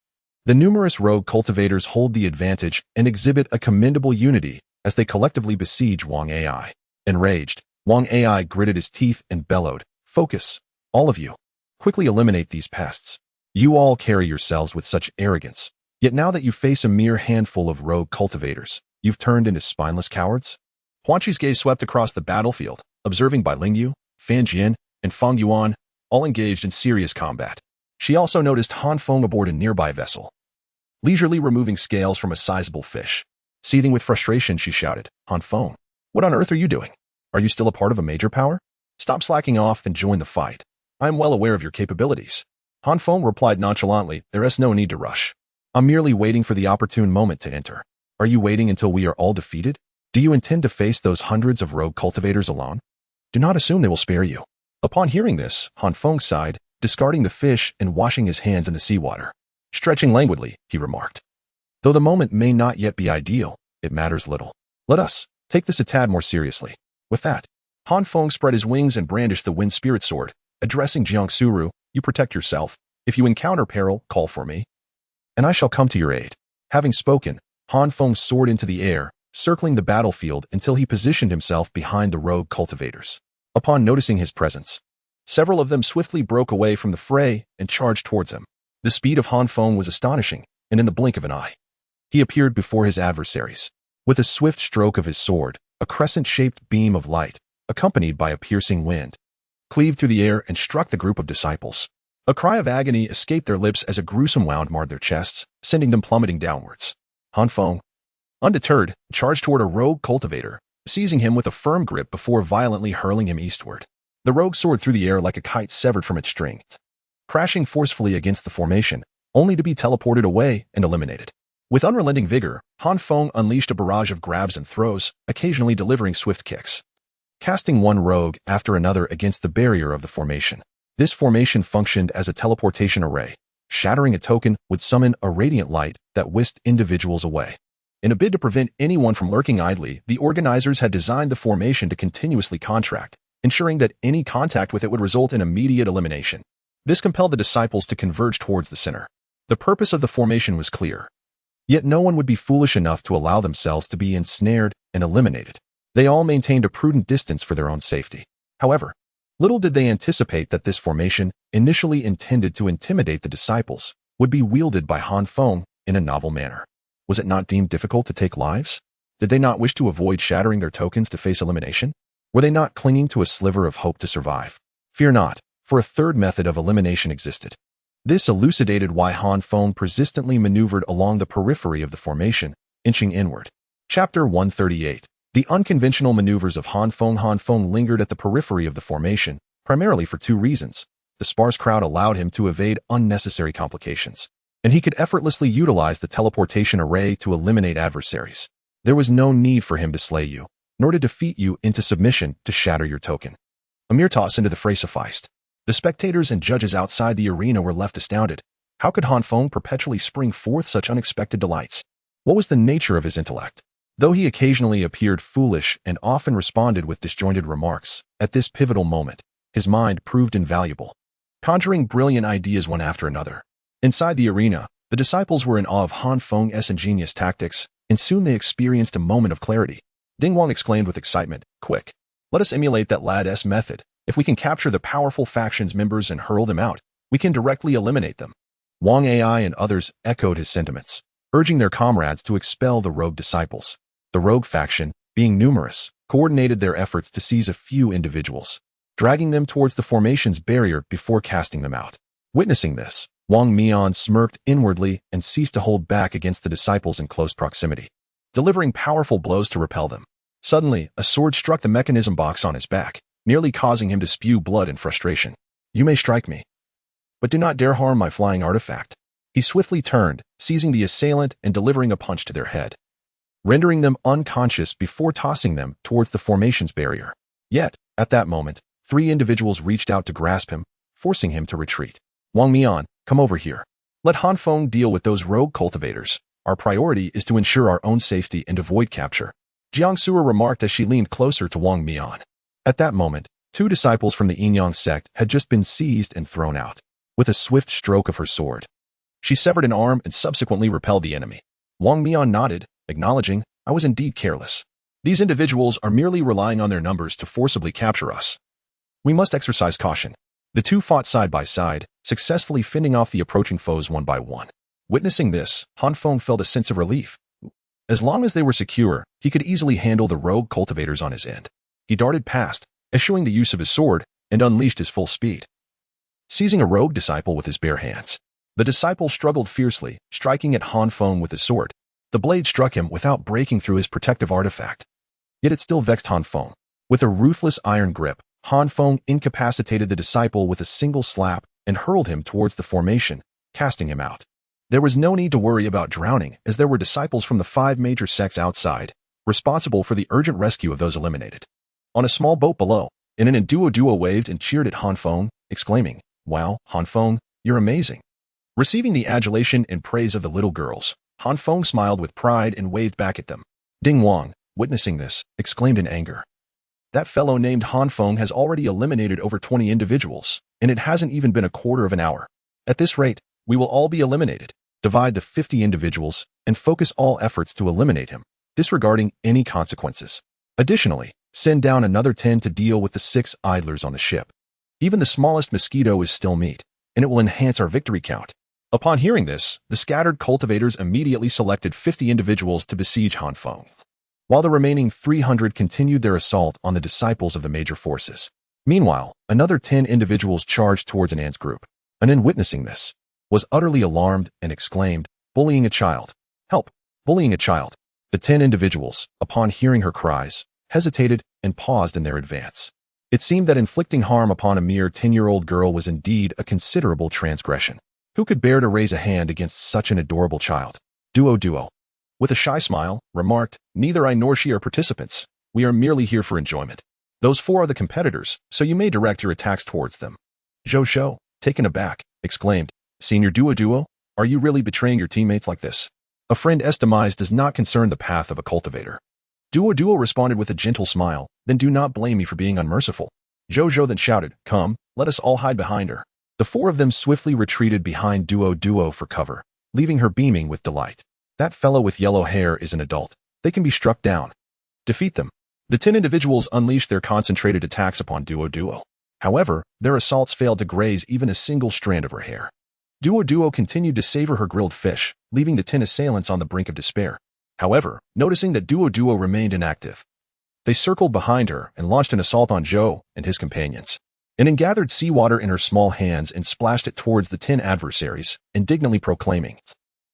[SPEAKER 1] the numerous rogue cultivators hold the advantage and exhibit a commendable unity as they collectively besiege Wang AI. Enraged, Wang AI gritted his teeth and bellowed, "Focus, all of you. Quickly eliminate these pests. You all carry yourselves with such arrogance. Yet now that you face a mere handful of rogue cultivators, you've turned into spineless cowards?" Huan Chi's gaze swept across the battlefield, observing Bai Lingyu, Fan Jian, and Feng Yuan, all engaged in serious combat. She also noticed Han Feng aboard a nearby vessel, leisurely removing scales from a sizable fish. Seething with frustration, she shouted, "Han Feng, what on earth are you doing? Are you still a part of a major power? Stop slacking off and join the fight. I am well aware of your capabilities." Han Feng replied nonchalantly, "There is no need to rush. I'm merely waiting for the opportune moment to enter." "Are you waiting until we are all defeated? Do you intend to face those hundreds of rogue cultivators alone? Do not assume they will spare you." Upon hearing this, Han Feng sighed, discarding the fish and washing his hands in the seawater. Stretching languidly, he remarked, "Though the moment may not yet be ideal, it matters little. Let us take this a tad more seriously." With that, Han Feng spread his wings and brandished the wind spirit sword, addressing Jiang Suru, "You protect yourself. If you encounter peril, call for me, and I shall come to your aid." Having spoken, Han Feng soared into the air, circling the battlefield until he positioned himself behind the rogue cultivators. Upon noticing his presence, several of them swiftly broke away from the fray and charged towards him. The speed of Han Feng was astonishing, and in the blink of an eye, he appeared before his adversaries. With a swift stroke of his sword, a crescent-shaped beam of light, accompanied by a piercing wind, cleaved through the air and struck the group of disciples. A cry of agony escaped their lips as a gruesome wound marred their chests, sending them plummeting downwards. Han Feng, undeterred, charged toward a rogue cultivator, seizing him with a firm grip before violently hurling him eastward. The rogue soared through the air like a kite severed from its string, crashing forcefully against the formation, only to be teleported away and eliminated. With unrelenting vigor, Han Feng unleashed a barrage of grabs and throws, occasionally delivering swift kicks, casting one rogue after another against the barrier of the formation. This formation functioned as a teleportation array. Shattering a token would summon a radiant light that whisked individuals away. In a bid to prevent anyone from lurking idly, the organizers had designed the formation to continuously contract, ensuring that any contact with it would result in immediate elimination. This compelled the disciples to converge towards the center. The purpose of the formation was clear. Yet no one would be foolish enough to allow themselves to be ensnared and eliminated. They all maintained a prudent distance for their own safety. However, little did they anticipate that this formation, initially intended to intimidate the disciples, would be wielded by Han Feng in a novel manner. Was it not deemed difficult to take lives? Did they not wish to avoid shattering their tokens to face elimination? Were they not clinging to a sliver of hope to survive? Fear not, for a third method of elimination existed. This elucidated why Han Feng persistently maneuvered along the periphery of the formation, inching inward. Chapter 138. The unconventional maneuvers of Han Feng. Han Feng lingered at the periphery of the formation, primarily for two reasons. The sparse crowd allowed him to evade unnecessary complications, and he could effortlessly utilize the teleportation array to eliminate adversaries. There was no need for him to slay you, nor to defeat you into submission to shatter your token. A mere toss into the fray sufficed. The spectators and judges outside the arena were left astounded. How could Han Feng perpetually spring forth such unexpected delights? What was the nature of his intellect? Though he occasionally appeared foolish and often responded with disjointed remarks, at this pivotal moment, his mind proved invaluable, conjuring brilliant ideas one after another. Inside the arena, the disciples were in awe of Han Feng's ingenious tactics, and soon they experienced a moment of clarity. Ding Wang exclaimed with excitement, "Quick! Let us emulate that lad's method. If we can capture the powerful faction's members and hurl them out, we can directly eliminate them." Wang Ai and others echoed his sentiments, urging their comrades to expel the rogue disciples. The rogue faction, being numerous, coordinated their efforts to seize a few individuals, dragging them towards the formation's barrier before casting them out. Witnessing this, Wang Mian smirked inwardly and ceased to hold back against the disciples in close proximity, delivering powerful blows to repel them. Suddenly, a sword struck the mechanism box on his back, nearly causing him to spew blood in frustration. "You may strike me, but do not dare harm my flying artifact." He swiftly turned, seizing the assailant and delivering a punch to their head, rendering them unconscious before tossing them towards the formation's barrier. Yet, at that moment, 3 individuals reached out to grasp him, forcing him to retreat. "Wang Mian, come over here. Let Han Feng deal with those rogue cultivators. Our priority is to ensure our own safety and avoid capture," Jiang Suo remarked as she leaned closer to Wang Mian. At that moment, 2 disciples from the Yinyang sect had just been seized and thrown out. With a swift stroke of her sword, she severed an arm and subsequently repelled the enemy. Wang Mian nodded, acknowledging, "I was indeed careless. These individuals are merely relying on their numbers to forcibly capture us. We must exercise caution." The 2 fought side by side, successfully fending off the approaching foes one by one. Witnessing this, Han Feng felt a sense of relief. As long as they were secure, he could easily handle the rogue cultivators on his end. He darted past, eschewing the use of his sword, and unleashed his full speed, seizing a rogue disciple with his bare hands. The disciple struggled fiercely, striking at Han Feng with his sword. The blade struck him without breaking through his protective artifact. Yet it still vexed Han Feng. With a ruthless iron grip, Han Feng incapacitated the disciple with a single slap and hurled him towards the formation, casting him out. There was no need to worry about drowning, as there were disciples from the 5 major sects outside, responsible for the urgent rescue of those eliminated. On a small boat below, an duo waved and cheered at Han Feng, exclaiming, "Wow, Han Feng, you're amazing." Receiving the adulation and praise of the little girls, Han Feng smiled with pride and waved back at them. Ding Wang, witnessing this, exclaimed in anger, "That fellow named Han Feng has already eliminated over 20 individuals, and it hasn't even been a quarter of an hour. At this rate, we will all be eliminated. Divide the 50 individuals and focus all efforts to eliminate him, disregarding any consequences. Additionally, send down another 10 to deal with the 6 idlers on the ship. Even the smallest mosquito is still meat, and it will enhance our victory count." Upon hearing this, the scattered cultivators immediately selected 50 individuals to besiege Han Feng, while the remaining 300 continued their assault on the disciples of the major forces. Meanwhile, another 10 individuals charged towards an ant's group. An ant, witnessing this, was utterly alarmed and exclaimed, "Bullying a child! Help! Bullying a child!" The 10 individuals, upon hearing her cries, hesitated and paused in their advance. It seemed that inflicting harm upon a mere 10-year-old girl was indeed a considerable transgression. Who could bear to raise a hand against such an adorable child? Duo, with a shy smile, remarked, "Neither I nor she are participants. We are merely here for enjoyment. Those 4 are the competitors, so you may direct your attacks towards them." Zhou, taken aback, exclaimed, "Senior Duo, are you really betraying your teammates like this? A friend's demise does not concern the path of a cultivator." Duo responded with a gentle smile, "Then do not blame me for being unmerciful." Zhou then shouted, "Come, let us all hide behind her." The 4 of them swiftly retreated behind Duo for cover, leaving her beaming with delight. "That fellow with yellow hair is an adult. They can be struck down. Defeat them." The 10 individuals unleashed their concentrated attacks upon Duo. However, their assaults failed to graze even a single strand of her hair. Duo continued to savor her grilled fish, leaving the 10 assailants on the brink of despair. However, noticing that Duo remained inactive, they circled behind her and launched an assault on Zhou and his companions. An ant gathered seawater in her small hands and splashed it towards the 10 adversaries, indignantly proclaiming,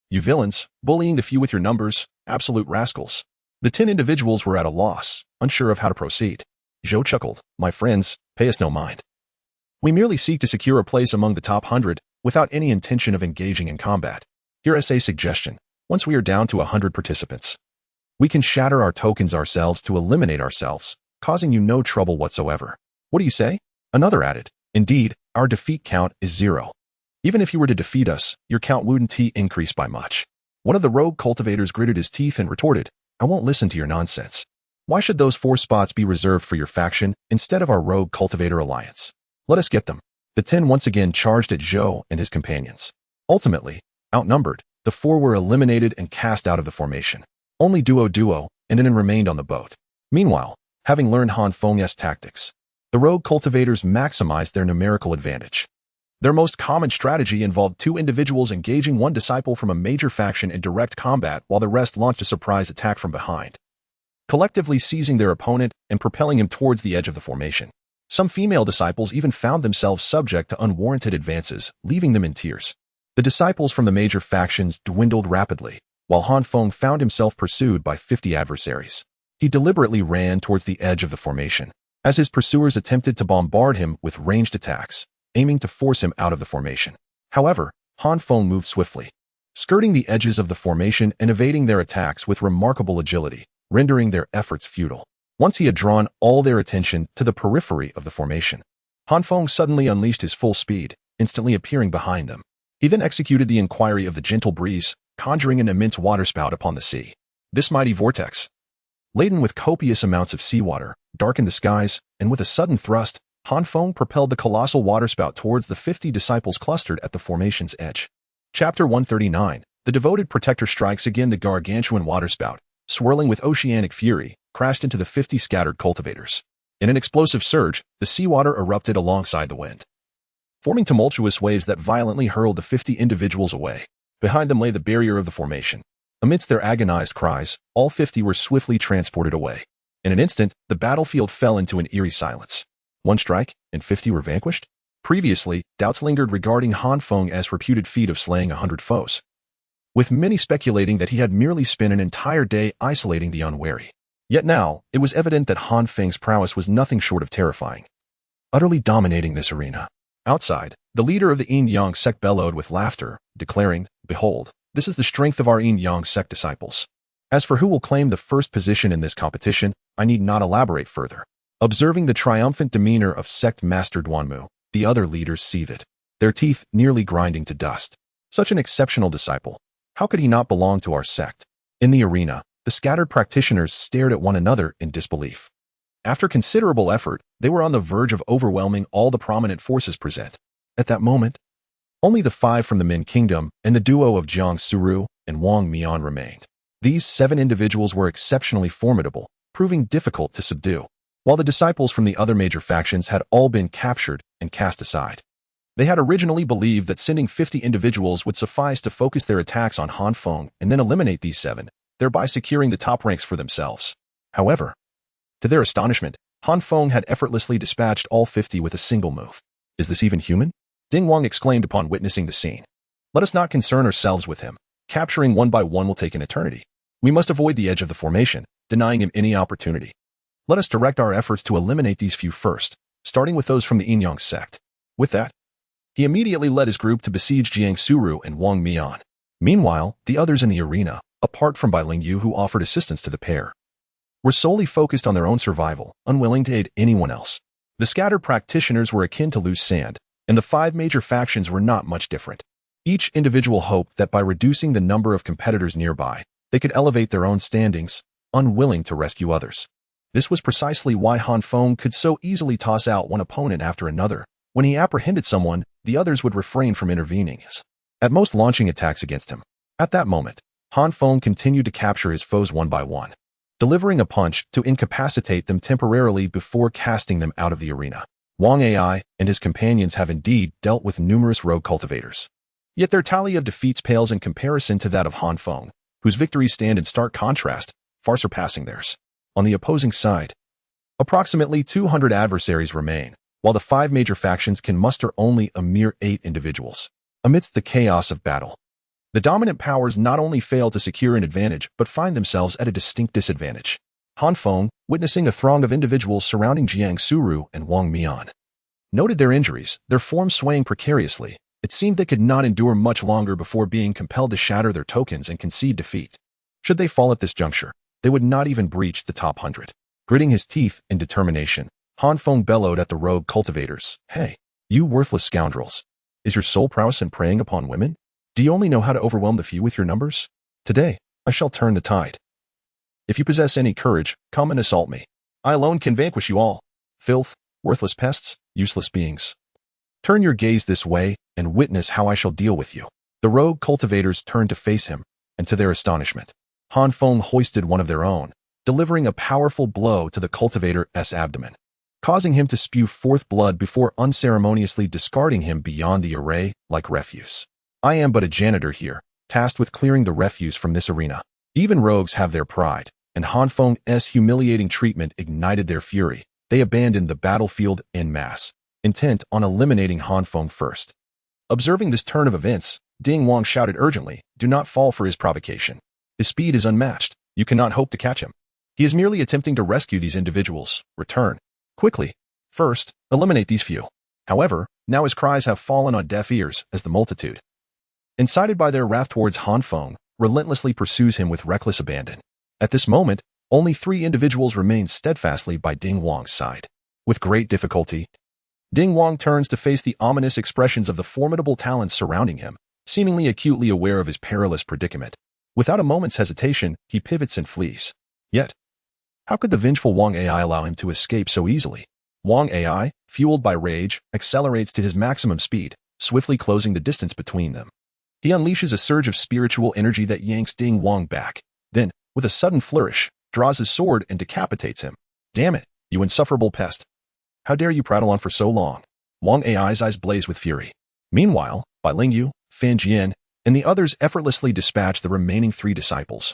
[SPEAKER 1] "You villains, bullying the few with your numbers, absolute rascals." The 10 individuals were at a loss, unsure of how to proceed. Zhou chuckled, "My friends, pay us no mind. We merely seek to secure a place among the top 100 without any intention of engaging in combat. Here is a suggestion. Once we are down to 100 participants, we can shatter our tokens ourselves to eliminate ourselves, causing you no trouble whatsoever. What do you say?" Another added, "Indeed, Our defeat count is 0. Even if you were to defeat us, your count wouldn't increase by much. One of the rogue cultivators gritted his teeth and retorted, I won't listen to your nonsense. Why should those 4 spots be reserved for your faction instead of our rogue cultivator alliance? Let us get them. The 10 once again charged at Zhou and his companions. Ultimately, outnumbered, the 4 were eliminated and cast out of the formation. Only Duo and Inan remained on the boat. Meanwhile, having learned Han Feng's tactics, the rogue cultivators maximized their numerical advantage. Their most common strategy involved 2 individuals engaging 1 disciple from a major faction in direct combat while the rest launched a surprise attack from behind, collectively seizing their opponent and propelling him towards the edge of the formation. Some female disciples even found themselves subject to unwarranted advances, leaving them in tears. The disciples from the major factions dwindled rapidly, while Han Feng found himself pursued by 50 adversaries. He deliberately ran towards the edge of the formation, as his pursuers attempted to bombard him with ranged attacks, aiming to force him out of the formation. However, Han Feng moved swiftly, skirting the edges of the formation and evading their attacks with remarkable agility, rendering their efforts futile. Once he had drawn all their attention to the periphery of the formation, Han Feng suddenly unleashed his full speed, instantly appearing behind them. He then executed the inquiry of the gentle breeze, conjuring an immense waterspout upon the sea. This mighty vortex, laden with copious amounts of seawater, darkened the skies, and with a sudden thrust, Han Feng propelled the colossal waterspout towards the 50 disciples clustered at the formation's edge. Chapter 139. The devoted protector strikes again. The gargantuan waterspout, swirling with oceanic fury, crashed into the 50 scattered cultivators. In an explosive surge, the seawater erupted alongside the wind, forming tumultuous waves that violently hurled the 50 individuals away. Behind them lay the barrier of the formation. Amidst their agonized cries, all 50 were swiftly transported away. In an instant, the battlefield fell into an eerie silence. 1 strike, and 50 were vanquished? Previously, doubts lingered regarding Han Feng's reputed feat of slaying 100 foes, with many speculating that he had merely spent an entire day isolating the unwary. Yet now, it was evident that Han Feng's prowess was nothing short of terrifying, utterly dominating this arena. Outside, the leader of the Yin-Yang sect bellowed with laughter, declaring, Behold, this is the strength of our Yin-Yang sect disciples. As for who will claim the first position in this competition, I need not elaborate further. Observing the triumphant demeanor of sect master Duanmu, the other leaders seethed, their teeth nearly grinding to dust. Such an exceptional disciple. How could he not belong to our sect? In the arena, the scattered practitioners stared at one another in disbelief. After considerable effort, they were on the verge of overwhelming all the prominent forces present. At that moment, only the 5 from the Min Kingdom and the duo of Jiang Suru and Wang Mian remained. These 7 individuals were exceptionally formidable, proving difficult to subdue, while the disciples from the other major factions had all been captured and cast aside. They had originally believed that sending 50 individuals would suffice to focus their attacks on Han Feng and then eliminate these 7, thereby securing the top ranks for themselves. However, to their astonishment, Han Feng had effortlessly dispatched all 50 with a single move. Is this even human? Ding Wang exclaimed upon witnessing the scene. Let us not concern ourselves with him. Capturing 1 by 1 will take an eternity. We must avoid the edge of the formation, denying him any opportunity. Let us direct our efforts to eliminate these few first, starting with those from the Yin-Yang sect. With that, he immediately led his group to besiege Jiang Suru and Wang Mian. Meanwhile, the others in the arena, apart from Bai Lingyu who offered assistance to the pair, were solely focused on their own survival, unwilling to aid anyone else. The scattered practitioners were akin to loose sand, and the 5 major factions were not much different. Each individual hoped that by reducing the number of competitors nearby, they could elevate their own standings, unwilling to rescue others. This was precisely why Han Feng could so easily toss out one opponent after another. When he apprehended someone, the others would refrain from intervening, at most launching attacks against him. At that moment, Han Feng continued to capture his foes 1 by 1, delivering a punch to incapacitate them temporarily before casting them out of the arena. Wang Ai and his companions have indeed dealt with numerous rogue cultivators. Yet their tally of defeats pales in comparison to that of Han Feng, whose victories stand in stark contrast, far surpassing theirs. On the opposing side, approximately 200 adversaries remain, while the 5 major factions can muster only a mere 8 individuals. Amidst the chaos of battle, the dominant powers not only fail to secure an advantage but find themselves at a distinct disadvantage. Han Feng, witnessing a throng of individuals surrounding Jiang Suru and Wang Mian, noted their injuries, their forms swaying precariously. It seemed they could not endure much longer before being compelled to shatter their tokens and concede defeat. Should they fall at this juncture, they would not even breach the top 100. Gritting his teeth in determination, Han Feng bellowed at the rogue cultivators, Hey, You worthless scoundrels! Is your sole prowess in preying upon women? Do you only know how to overwhelm the few with your numbers? Today, I shall turn the tide. If you possess any courage, come and assault me. I alone can vanquish you all. Filth, worthless pests, useless beings. Turn your gaze this way and witness how I shall deal with you. The rogue cultivators turned to face him, and to their astonishment, Feng hoisted one of their own, delivering a powerful blow to the cultivator's abdomen, causing him to spew forth blood before unceremoniously discarding him beyond the array like refuse. I am but a janitor here, tasked with clearing the refuse from this arena. Even rogues have their pride, and Feng's humiliating treatment ignited their fury. They abandoned the battlefield en masse, intent on eliminating Feng first. Observing this turn of events, Ding Wang shouted urgently, "Do not fall for his provocation. His speed is unmatched. You cannot hope to catch him. He is merely attempting to rescue these individuals. Return quickly. First, eliminate these few." However, now his cries have fallen on deaf ears as the multitude, incited by their wrath towards Feng, relentlessly pursues him with reckless abandon. At this moment, only 3 individuals remain steadfastly by Ding Wang's side. With great difficulty, Ding Wang turns to face the ominous expressions of the formidable talents surrounding him, seemingly acutely aware of his perilous predicament. Without a moment's hesitation, he pivots and flees. Yet, how could the vengeful Wang AI allow him to escape so easily? Wang AI, fueled by rage, accelerates to his maximum speed, swiftly closing the distance between them. He unleashes a surge of spiritual energy that yanks Ding Wang back, then, with a sudden flourish, draws his sword and decapitates him. Damn it, you insufferable pest! How dare you prattle on for so long? Wang AI's eyes blaze with fury. Meanwhile, Bai Lingyu, Fan Jian, and the others effortlessly dispatch the remaining 3 disciples,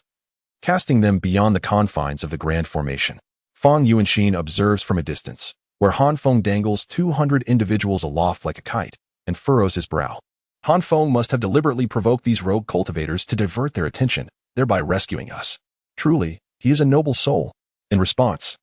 [SPEAKER 1] casting them beyond the confines of the grand formation. Feng Yuanxin observes from a distance, where Feng dangles 200 individuals aloft like a kite, and furrows his brow. Feng must have deliberately provoked these rogue cultivators to divert their attention, thereby rescuing us. Truly, he is a noble soul. In response,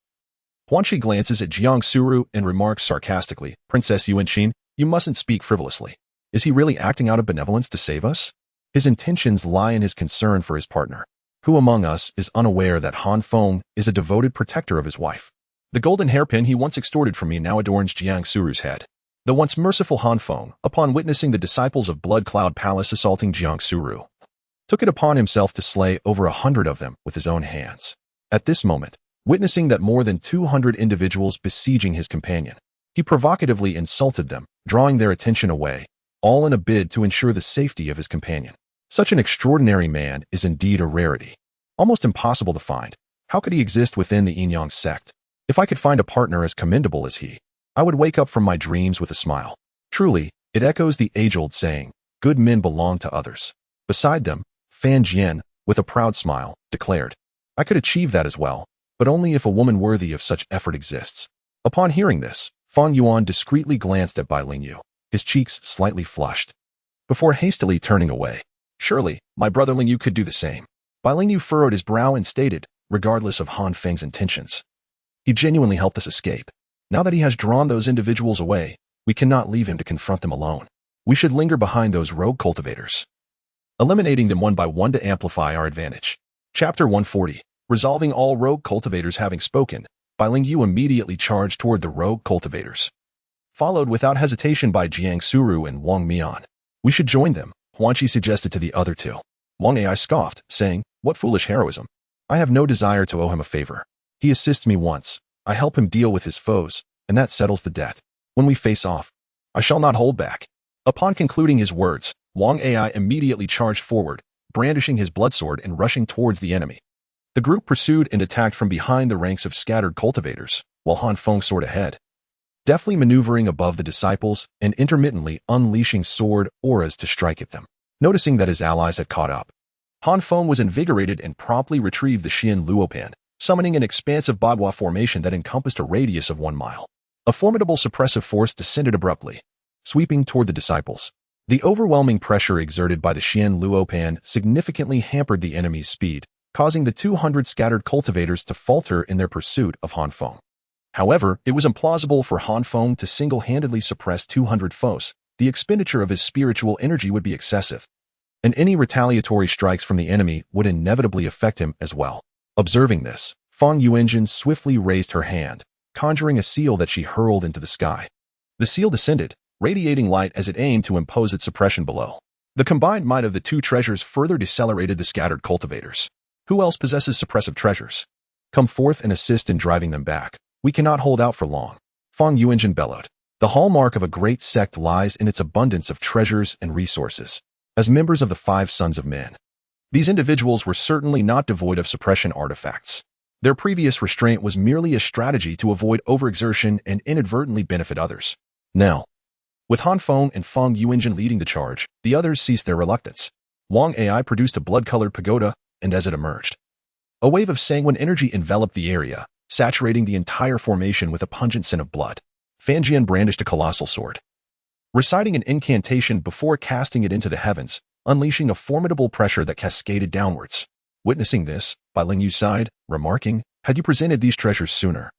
[SPEAKER 1] Huanqi glances at Jiang Suru and remarks sarcastically, "Princess Yuanxin, you mustn't speak frivolously. Is he really acting out of benevolence to save us? His intentions lie in his concern for his partner. Who among us is unaware that Feng is a devoted protector of his wife? The golden hairpin he once extorted from me now adorns Jiang Suru's head." The once merciful Feng, upon witnessing the disciples of Blood Cloud Palace assaulting Jiang Suru, took it upon himself to slay over 100 of them with his own hands. At this moment, witnessing that more than 200 individuals besieging his companion, he provocatively insulted them, drawing their attention away, all in a bid to ensure the safety of his companion. Such an extraordinary man is indeed a rarity. Almost impossible to find. How could he exist within the Yin Yang sect? If I could find a partner as commendable as he, I would wake up from my dreams with a smile. Truly, it echoes the age-old saying, good men belong to others. Beside them, Fan Jian, with a proud smile, declared, I could achieve that as well, but only if a woman worthy of such effort exists. Upon hearing this, Feng Yuan discreetly glanced at Bai Lingyu, his cheeks slightly flushed, before hastily turning away. Surely, my brother Lingyu could do the same. Bai Lingyu furrowed his brow and stated, regardless of Han Feng's intentions, he genuinely helped us escape. Now that he has drawn those individuals away, we cannot leave him to confront them alone. We should linger behind those rogue cultivators, eliminating them one by one to amplify our advantage. Chapter 140. Resolving all rogue cultivators. Having spoken, Bai Lingyu immediately charged toward the rogue cultivators, followed without hesitation by Jiang Suru and Wang Mian. We should join them, Huanqi suggested to the other 2. Wang Ai scoffed, saying, what foolish heroism. I have no desire to owe him a favor. He assists me once, I help him deal with his foes, and that settles the debt. When we face off, I shall not hold back. Upon concluding his words, Wang Ai immediately charged forward, brandishing his bloodsword and rushing towards the enemy. The group pursued and attacked from behind the ranks of scattered cultivators, while Feng soared ahead, deftly maneuvering above the disciples and intermittently unleashing sword auras to strike at them. Noticing that his allies had caught up, Feng was invigorated and promptly retrieved the Xian Luopan, summoning an expansive Bagua formation that encompassed a radius of 1 mile. A formidable suppressive force descended abruptly, sweeping toward the disciples. The overwhelming pressure exerted by the Xian Luopan significantly hampered the enemy's speed, causing the 200 scattered cultivators to falter in their pursuit of Feng. However, it was implausible for Feng to single-handedly suppress 200 foes. The expenditure of his spiritual energy would be excessive, and any retaliatory strikes from the enemy would inevitably affect him as well. Observing this, Feng Yuanjin swiftly raised her hand, conjuring a seal that she hurled into the sky. The seal descended, radiating light as it aimed to impose its suppression below. The combined might of the two treasures further decelerated the scattered cultivators. Who else possesses suppressive treasures? Come forth and assist in driving them back. We cannot hold out for long. Feng bellowed. The hallmark of a great sect lies in its abundance of treasures and resources. As members of the 5 Sons of Men, these individuals were certainly not devoid of suppression artifacts. Their previous restraint was merely a strategy to avoid overexertion and inadvertently benefit others. Now, with Han Feng and Feng Yuanjin leading the charge, the others ceased their reluctance. Wang Ai produced a blood-colored pagoda, and as it emerged, a wave of sanguine energy enveloped the area, saturating the entire formation with a pungent scent of blood. Fan Jian brandished a colossal sword, reciting an incantation before casting it into the heavens, unleashing a formidable pressure that cascaded downwards. Witnessing this, Bai Lingyu sighed, remarking, "Had you presented these treasures sooner,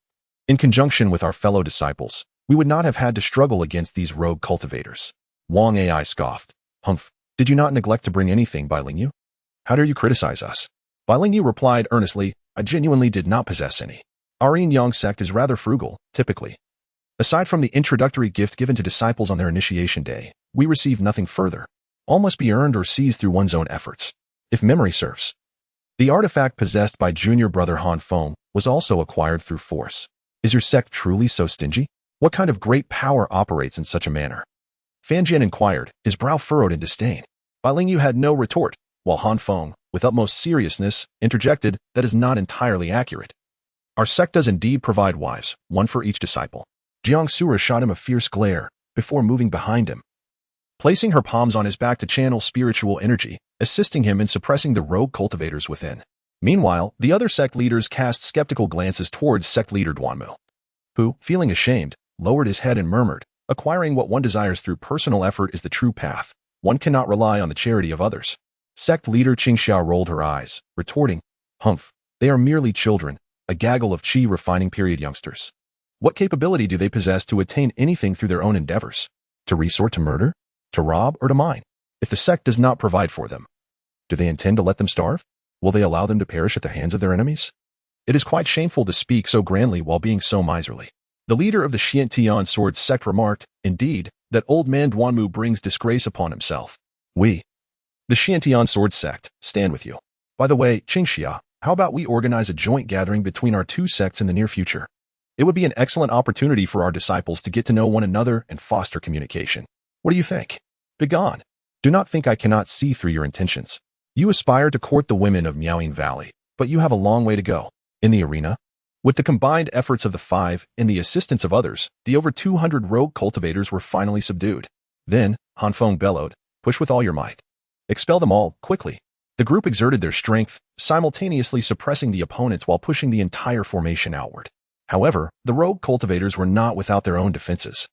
[SPEAKER 1] in conjunction with our fellow disciples, we would not have had to struggle against these rogue cultivators." Wang Ai scoffed. "Humph, did you not neglect to bring anything, Bai Lingyu? How dare you criticize us?" Bai Lingyu replied earnestly, "I genuinely did not possess any. Our yin-yang sect is rather frugal, typically. Aside from the introductory gift given to disciples on their initiation day, we receive nothing further. All must be earned or seized through one's own efforts. If memory serves, the artifact possessed by junior brother Han Feng was also acquired through force. Is your sect truly so stingy? What kind of great power operates in such a manner?" Fan Jian inquired, his brow furrowed in disdain. Bai Lingyu had no retort, while Han Feng, with utmost seriousness, interjected, "That is not entirely accurate. Our sect does indeed provide wives, one for each disciple." Jiang Sura shot him a fierce glare, before moving behind him, placing her palms on his back to channel spiritual energy, assisting him in suppressing the rogue cultivators within. Meanwhile, the other sect leaders cast skeptical glances towards sect leader Duanmu, who, feeling ashamed, lowered his head and murmured, "Acquiring what one desires through personal effort is the true path. One cannot rely on the charity of others." Sect leader Qingxiao rolled her eyes, retorting, "Humph, they are merely children, a gaggle of qi refining period youngsters. What capability do they possess to attain anything through their own endeavors? To resort to murder? To rob or to mine? If the sect does not provide for them, do they intend to let them starve? Will they allow them to perish at the hands of their enemies? It is quite shameful to speak so grandly while being so miserly." The leader of the Xiantian sword sect remarked, "Indeed, that old man Duanmu brings disgrace upon himself. We, the Xiantian sword sect, stand with you. By the way, Qingxia, how about we organize a joint gathering between our two sects in the near future? It would be an excellent opportunity for our disciples to get to know one another and foster communication. What do you think? Begone. Do not think I cannot see through your intentions. You aspire to court the women of Miaoying Valley, but you have a long way to go. In the arena, with the combined efforts of the 5 and the assistance of others, the over 200 rogue cultivators were finally subdued. Then, Han Feng bellowed, "Push with all your might. Expel them all, quickly." The group exerted their strength, simultaneously suppressing the opponents while pushing the entire formation outward. However, the rogue cultivators were not without their own defenses.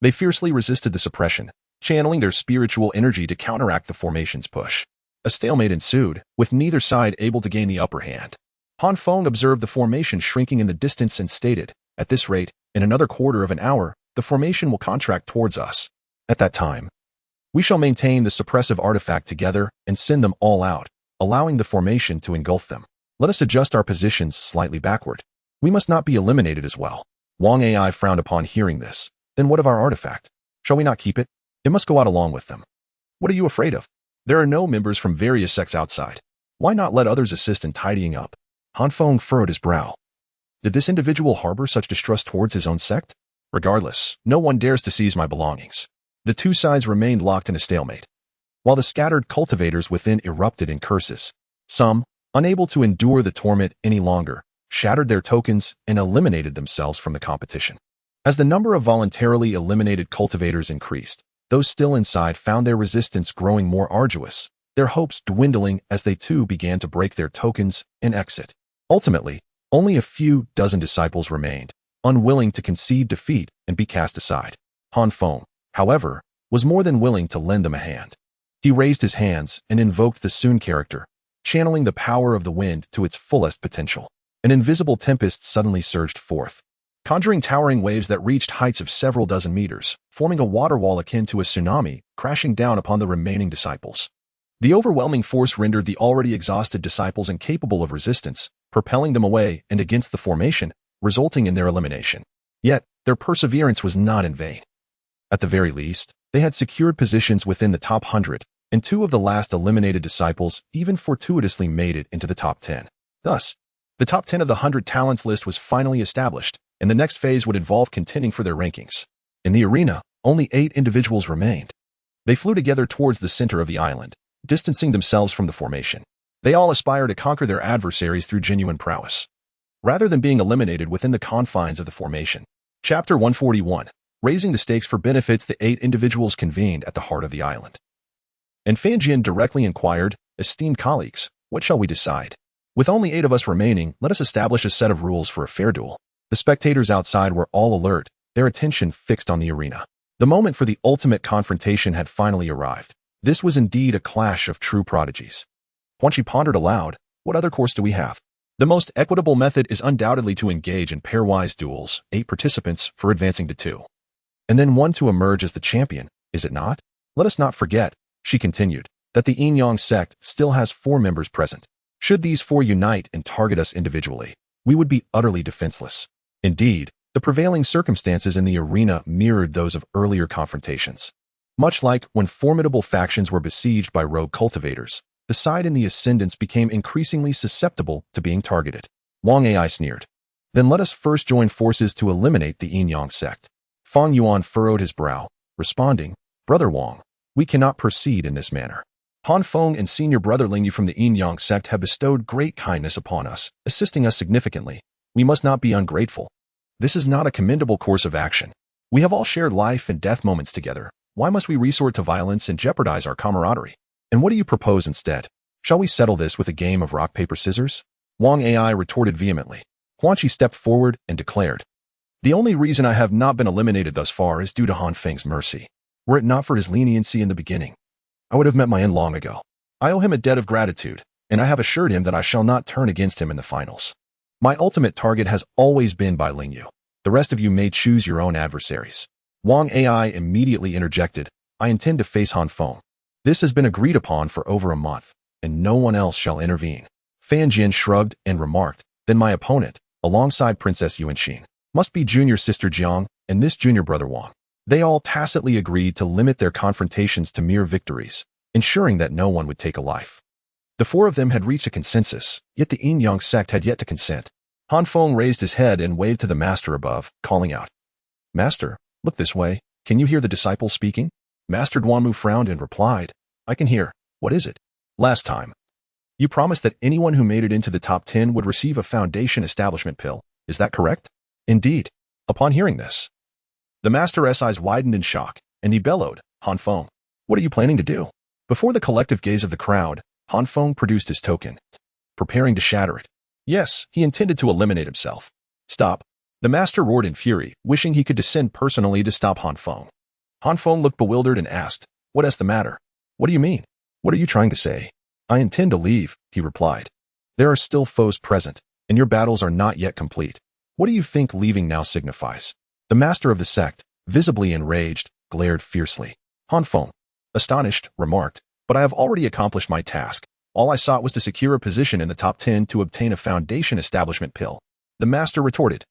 [SPEAKER 1] They fiercely resisted the suppression, channeling their spiritual energy to counteract the formation's push. A stalemate ensued, with neither side able to gain the upper hand. Han Feng observed the formation shrinking in the distance and stated, "At this rate, in another quarter of an hour, the formation will contract towards us. At that time, we shall maintain the suppressive artifact together and send them all out, allowing the formation to engulf them. Let us adjust our positions slightly backward. We must not be eliminated as well." Wang Ai frowned upon hearing this. "Then what of our artifact? Shall we not keep it? It must go out along with them. What are you afraid of? There are no members from various sects outside. Why not let others assist in tidying up?" Han Feng furrowed his brow. Did this individual harbor such distrust towards his own sect? Regardless, no one dares to seize my belongings. The two sides remained locked in a stalemate, while the scattered cultivators within erupted in curses. Some, unable to endure the torment any longer, shattered their tokens and eliminated themselves from the competition. As the number of voluntarily eliminated cultivators increased, those still inside found their resistance growing more arduous, their hopes dwindling as they too began to break their tokens and exit. Ultimately, only a few dozen disciples remained, unwilling to concede defeat and be cast aside. Han Feng, however, was more than willing to lend them a hand. He raised his hands and invoked the Sun character, channeling the power of the wind to its fullest potential. An invisible tempest suddenly surged forth, conjuring towering waves that reached heights of several dozen meters, forming a water wall akin to a tsunami, crashing down upon the remaining disciples. The overwhelming force rendered the already exhausted disciples incapable of resistance, propelling them away and against the formation, resulting in their elimination. Yet, their perseverance was not in vain. At the very least, they had secured positions within the top 100, and 2 of the last eliminated disciples even fortuitously made it into the top 10. Thus, the top 10 of the 100 talents list was finally established, and the next phase would involve contending for their rankings. In the arena, only 8 individuals remained. They flew together towards the center of the island, distancing themselves from the formation. They all aspire to conquer their adversaries through genuine prowess, rather than being eliminated within the confines of the formation. Chapter 141. Raising the stakes for benefits. The 8 individuals convened at the heart of the island. And Feng directly inquired, "Esteemed colleagues, what shall we decide? With only 8 of us remaining, let us establish a set of rules for a fair duel." The spectators outside were all alert, their attention fixed on the arena. The moment for the ultimate confrontation had finally arrived. This was indeed a clash of true prodigies. Once she pondered aloud, what other course do we have? The most equitable method is undoubtedly to engage in pairwise duels, 8 participants for advancing to 2. And then 1 to emerge as the champion, is it not? Let us not forget, she continued, that the Yin-Yang sect still has 4 members present. Should these 4 unite and target us individually, we would be utterly defenseless. Indeed, the prevailing circumstances in the arena mirrored those of earlier confrontations. Much like when formidable factions were besieged by rogue cultivators, the side in the ascendance became increasingly susceptible to being targeted. Wang Ai sneered. Then let us first join forces to eliminate the Yin-Yang sect. Feng Yuan furrowed his brow, responding, "Brother Wang, we cannot proceed in this manner. Han Feng and senior brother Lingyu from the Yin-Yang sect have bestowed great kindness upon us, assisting us significantly. We must not be ungrateful. This is not a commendable course of action. We have all shared life and death moments together. Why must we resort to violence and jeopardize our camaraderie? And what do you propose instead? Shall we settle this with a game of rock, paper, scissors?" Wang Ai retorted vehemently. Huan Qi stepped forward and declared, "The only reason I have not been eliminated thus far is due to Han Feng's mercy. Were it not for his leniency in the beginning, I would have met my end long ago. I owe him a debt of gratitude, and I have assured him that I shall not turn against him in the finals. My ultimate target has always been Bai Lingyu. The rest of you may choose your own adversaries." Wang Ai immediately interjected, "I intend to face Han Feng. This has been agreed upon for over a month, and no one else shall intervene." Fan Jian shrugged and remarked, "Then my opponent, alongside Princess Yuanxin, must be junior sister Jiang and this junior brother Wang." They all tacitly agreed to limit their confrontations to mere victories, ensuring that no one would take a life. The 4 of them had reached a consensus, yet the Yin-Yang sect had yet to consent. Han Feng raised his head and waved to the master above, calling out, "Master, look this way. Can you hear the disciples speaking?" Master Duanmu frowned and replied, "I can hear. What is it?" "Last time, you promised that anyone who made it into the top 10 would receive a foundation establishment pill. Is that correct?" "Indeed." Upon hearing this, the master's eyes widened in shock, and he bellowed, "Han Feng, what are you planning to do?" Before the collective gaze of the crowd, Han Feng produced his token, preparing to shatter it. Yes, he intended to eliminate himself. "Stop." The master roared in fury, wishing he could descend personally to stop Han Feng. Han Feng looked bewildered and asked, "What is the matter? What do you mean? What are you trying to say?" "I intend to leave," he replied. "There are still foes present, and your battles are not yet complete. What do you think leaving now signifies?" The master of the sect, visibly enraged, glared fiercely. Han Feng, astonished, remarked, "But I have already accomplished my task. All I sought was to secure a position in the top 10 to obtain a foundation establishment pill." The master retorted,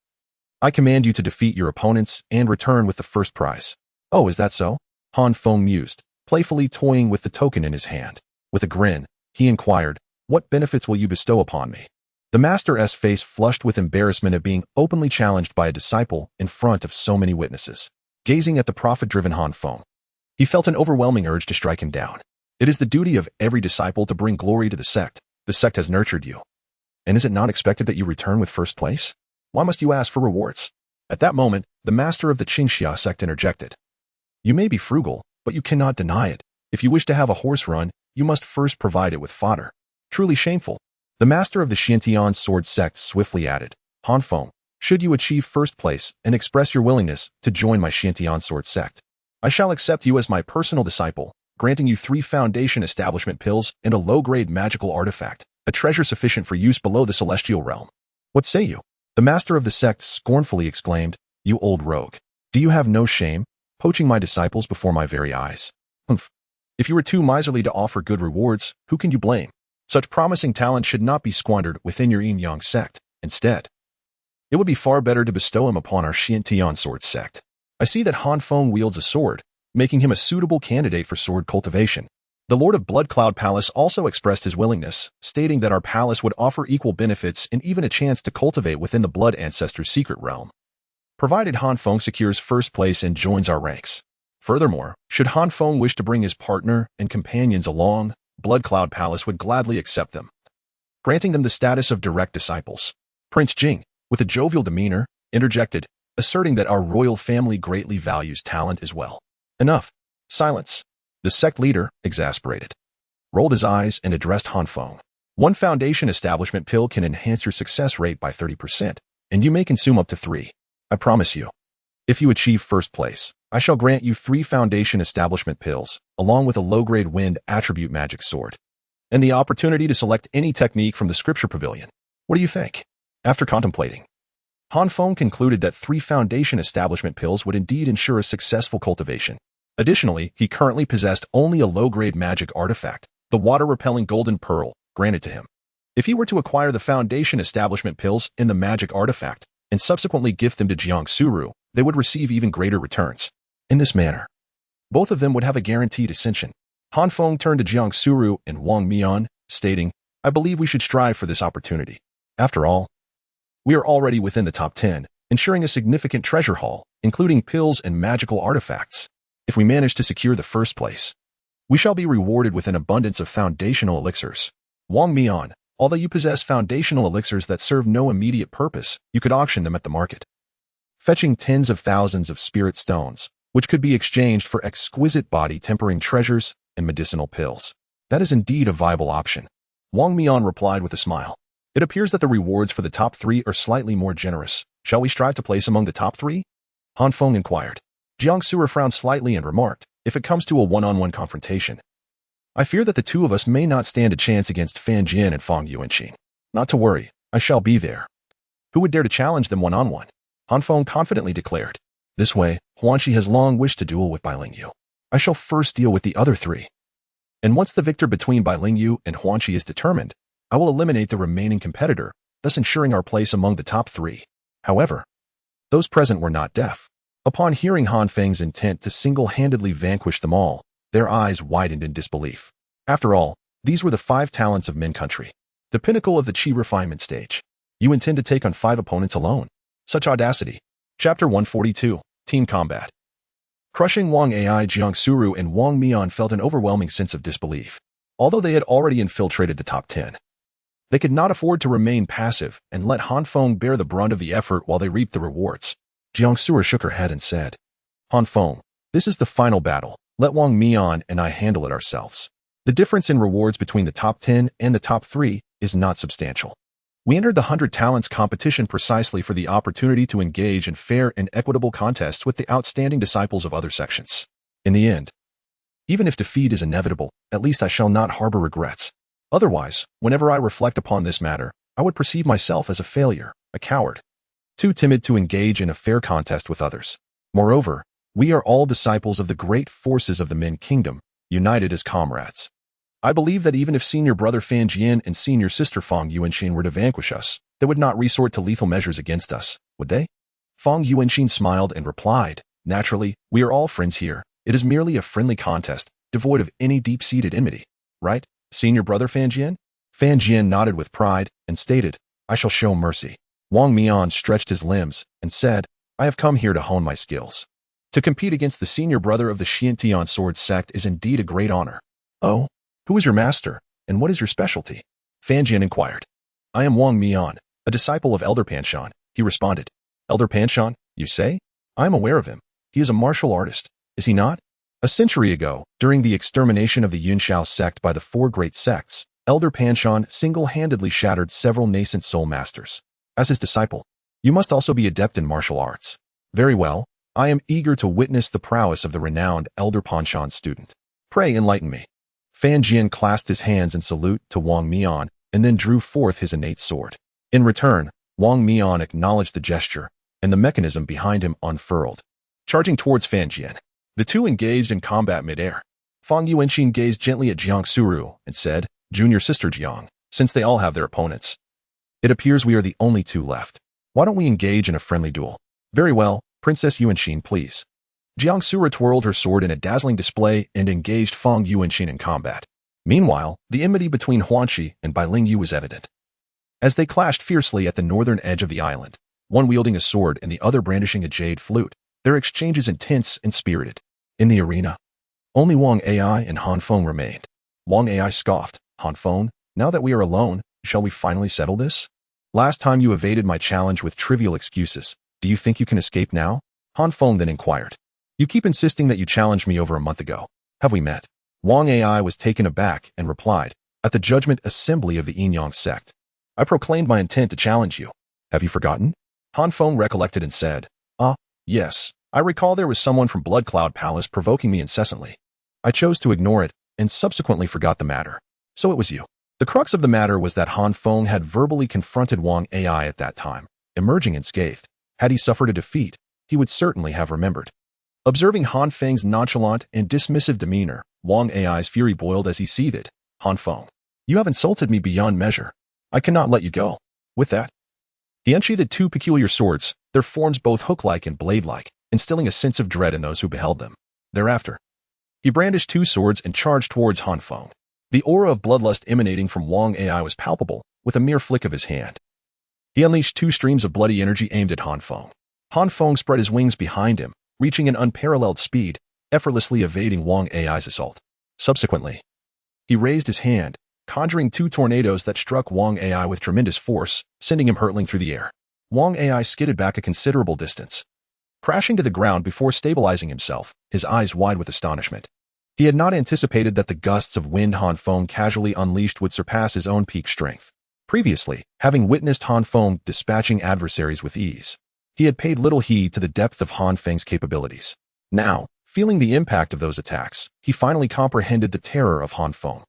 [SPEAKER 1] "I command you to defeat your opponents and return with the first prize." "Oh, is that so?" Han Feng mused, playfully toying with the token in his hand. With a grin, he inquired, "What benefits will you bestow upon me?" The master's face flushed with embarrassment at being openly challenged by a disciple in front of so many witnesses. Gazing at the profit-driven Han Feng, he felt an overwhelming urge to strike him down. It is the duty of every disciple to bring glory to the sect. The sect has nurtured you. And is it not expected that you return with first place? Why must you ask for rewards? At that moment, the master of the Qingxia sect interjected. "You may be frugal, but you cannot deny it. If you wish to have a horse run, you must first provide it with fodder. Truly shameful." The master of the Xiantian sword sect swiftly added, "Han Feng, should you achieve first place and express your willingness to join my Xiantian sword sect, I shall accept you as my personal disciple, granting you 3 foundation establishment pills and a low-grade magical artifact, a treasure sufficient for use below the celestial realm. What say you?" The master of the sect scornfully exclaimed, "You old rogue. Do you have no shame, poaching my disciples before my very eyes? Humph. If you were too miserly to offer good rewards, who can you blame? Such promising talent should not be squandered within your Yin-Yang sect. Instead, it would be far better to bestow him upon our Xiantian sword sect." I see that Han Feng wields a sword, making him a suitable candidate for sword cultivation. The Lord of Blood Cloud Palace also expressed his willingness, stating that our palace would offer equal benefits and even a chance to cultivate within the Blood Ancestor's secret realm, provided Han Feng secures first place and joins our ranks. Furthermore, should Han Feng wish to bring his partner and companions along, Blood Cloud Palace would gladly accept them, granting them the status of direct disciples. Prince Jing, with a jovial demeanor, interjected, asserting that our royal family greatly values talent as well. Enough. Silence. The sect leader, exasperated, rolled his eyes and addressed Han Feng. One foundation establishment pill can enhance your success rate by 30%, and you may consume up to 3. I promise you. If you achieve first place, I shall grant you 3 foundation establishment pills, along with a low-grade wind attribute magic sword, and the opportunity to select any technique from the scripture pavilion. What do you think? After contemplating, Han Feng concluded that 3 foundation establishment pills would indeed ensure a successful cultivation. Additionally, he currently possessed only a low-grade magic artifact, the water-repelling golden pearl, granted to him. If he were to acquire the foundation establishment pills and the magic artifact, and subsequently gift them to Jiang Suru, they would receive even greater returns. In this manner, both of them would have a guaranteed ascension. Han Feng turned to Jiang Suru and Wang Mian, stating, I believe we should strive for this opportunity. After all, we are already within the top 10, ensuring a significant treasure haul, including pills and magical artifacts. If we manage to secure the first place, we shall be rewarded with an abundance of foundational elixirs. Wang Mian, although you possess foundational elixirs that serve no immediate purpose, you could auction them at the market, fetching tens of thousands of spirit stones, which could be exchanged for exquisite body-tempering treasures and medicinal pills. That is indeed a viable option. Wang Mian replied with a smile. It appears that the rewards for the top 3 are slightly more generous. Shall we strive to place among the top 3? Han Feng inquired. Jiang Suru frowned slightly and remarked, if it comes to a one-on-one confrontation, I fear that the 2 of us may not stand a chance against Fan Jian and Feng Yuanqing. Not to worry, I shall be there. Who would dare to challenge them one-on-one? Han Feng confidently declared. This way, Huanxi has long wished to duel with Bailingyu. I shall first deal with the other 3. And once the victor between Bailingyu and Huanxi is determined, I will eliminate the remaining competitor, thus ensuring our place among the top 3. However, those present were not deaf. Upon hearing Han Feng's intent to single-handedly vanquish them all, their eyes widened in disbelief. After all, these were the 5 talents of Min Country, the pinnacle of the Qi refinement stage. You intend to take on 5 opponents alone. Such audacity. Chapter 142, Team Combat. Crushing Wang Ai, Jiang Suru, and Wang Mian felt an overwhelming sense of disbelief. Although they had already infiltrated the top 10, they could not afford to remain passive and let Han Feng bear the brunt of the effort while they reaped the rewards. Jiang Suru shook her head and said, Han Feng, this is the final battle. Let Wang Mian and I handle it ourselves. The difference in rewards between the top 10 and the top 3 is not substantial. We entered the 100 Talents competition precisely for the opportunity to engage in fair and equitable contests with the outstanding disciples of other sections. In the end, even if defeat is inevitable, at least I shall not harbor regrets. Otherwise, whenever I reflect upon this matter, I would perceive myself as a failure, a coward, too timid to engage in a fair contest with others. Moreover, we are all disciples of the great forces of the Min Kingdom, united as comrades. I believe that even if senior brother Fan Jian and senior sister Feng Yuanqing were to vanquish us, they would not resort to lethal measures against us, would they? Feng Yuanqing smiled and replied, naturally, we are all friends here. It is merely a friendly contest, devoid of any deep-seated enmity. Right, senior brother Fan Jian? Fan Jian nodded with pride and stated, I shall show mercy. Wang Mian stretched his limbs and said, I have come here to hone my skills. To compete against the senior brother of the Xiantian sword sect is indeed a great honor. Oh, who is your master, and what is your specialty? Fan Jian inquired. I am Wang Mian, a disciple of Elder Panshan, he responded. Elder Panshan, you say? I am aware of him. He is a martial artist, is he not? A century ago, during the extermination of the Yunshao sect by the 4 great sects, Elder Panshan single-handedly shattered several nascent soul masters. As his disciple, you must also be adept in martial arts. Very well, I am eager to witness the prowess of the renowned Elder Panshan student. Pray enlighten me. Fan Jian clasped his hands in salute to Wang Mian and then drew forth his innate sword. In return, Wang Mian acknowledged the gesture, and the mechanism behind him unfurled. Charging towards Fan Jian, the 2 engaged in combat mid-air. Feng Yuanqing gazed gently at Jiang Suru and said, Junior sister Jiang, since they all have their opponents, it appears we are the only 2 left. Why don't we engage in a friendly duel? Very well, Princess Yuanqing, please. Jiang Sura twirled her sword in a dazzling display and engaged Feng Yuanxin in combat. Meanwhile, the enmity between Huanxi and Bailing Yu was evident. As they clashed fiercely at the northern edge of the island, one wielding a sword and the other brandishing a jade flute, their exchanges intense and spirited. In the arena, only Wang Ai and Han Feng remained. Wang Ai scoffed, "Han Feng, now that we are alone, shall we finally settle this? Last time you evaded my challenge with trivial excuses. Do you think you can escape now?" Han Feng then inquired. "You keep insisting that you challenged me over a month ago. Have we met?" Wang Ai was taken aback and replied, "At the judgment assembly of the Yin Yang sect, I proclaimed my intent to challenge you. Have you forgotten?" Han Feng recollected and said, "Ah, yes, I recall there was someone from Blood Cloud Palace provoking me incessantly. I chose to ignore it and subsequently forgot the matter. So it was you." The crux of the matter was that Han Feng had verbally confronted Wang Ai at that time, emerging unscathed. Had he suffered a defeat, he would certainly have remembered. Observing Han Feng's nonchalant and dismissive demeanor, Wang Ai's fury boiled as he seethed. "Han Feng, you have insulted me beyond measure. I cannot let you go." With that, he unsheathed two peculiar swords, their forms both hook-like and blade-like, instilling a sense of dread in those who beheld them. Thereafter, he brandished two swords and charged towards Han Feng. The aura of bloodlust emanating from Wang Ai was palpable, with a mere flick of his hand. He unleashed two streams of bloody energy aimed at Han Feng. Han Feng spread his wings behind him, reaching an unparalleled speed, effortlessly evading Wang Ai's assault. Subsequently, he raised his hand, conjuring two tornadoes that struck Wang Ai with tremendous force, sending him hurtling through the air. Wang Ai skidded back a considerable distance, crashing to the ground before stabilizing himself, his eyes wide with astonishment. He had not anticipated that the gusts of wind Han Feng casually unleashed would surpass his own peak strength. Previously, having witnessed Han Feng dispatching adversaries with ease, he had paid little heed to the depth of Han Feng's capabilities. Now, feeling the impact of those attacks, he finally comprehended the terror of Han Feng.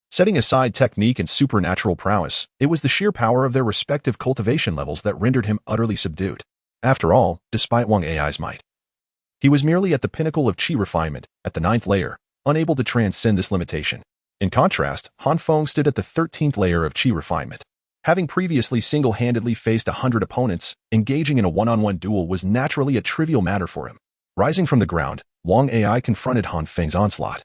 [SPEAKER 1] Setting aside technique and supernatural prowess, it was the sheer power of their respective cultivation levels that rendered him utterly subdued. After all, despite Wang Ai's might, he was merely at the pinnacle of qi refinement, at the 9th layer, unable to transcend this limitation. In contrast, Han Feng stood at the 13th layer of qi refinement. Having previously single-handedly faced 100 opponents, engaging in a one-on-one duel was naturally a trivial matter for him. Rising from the ground, Wang Ai confronted Han Feng's onslaught,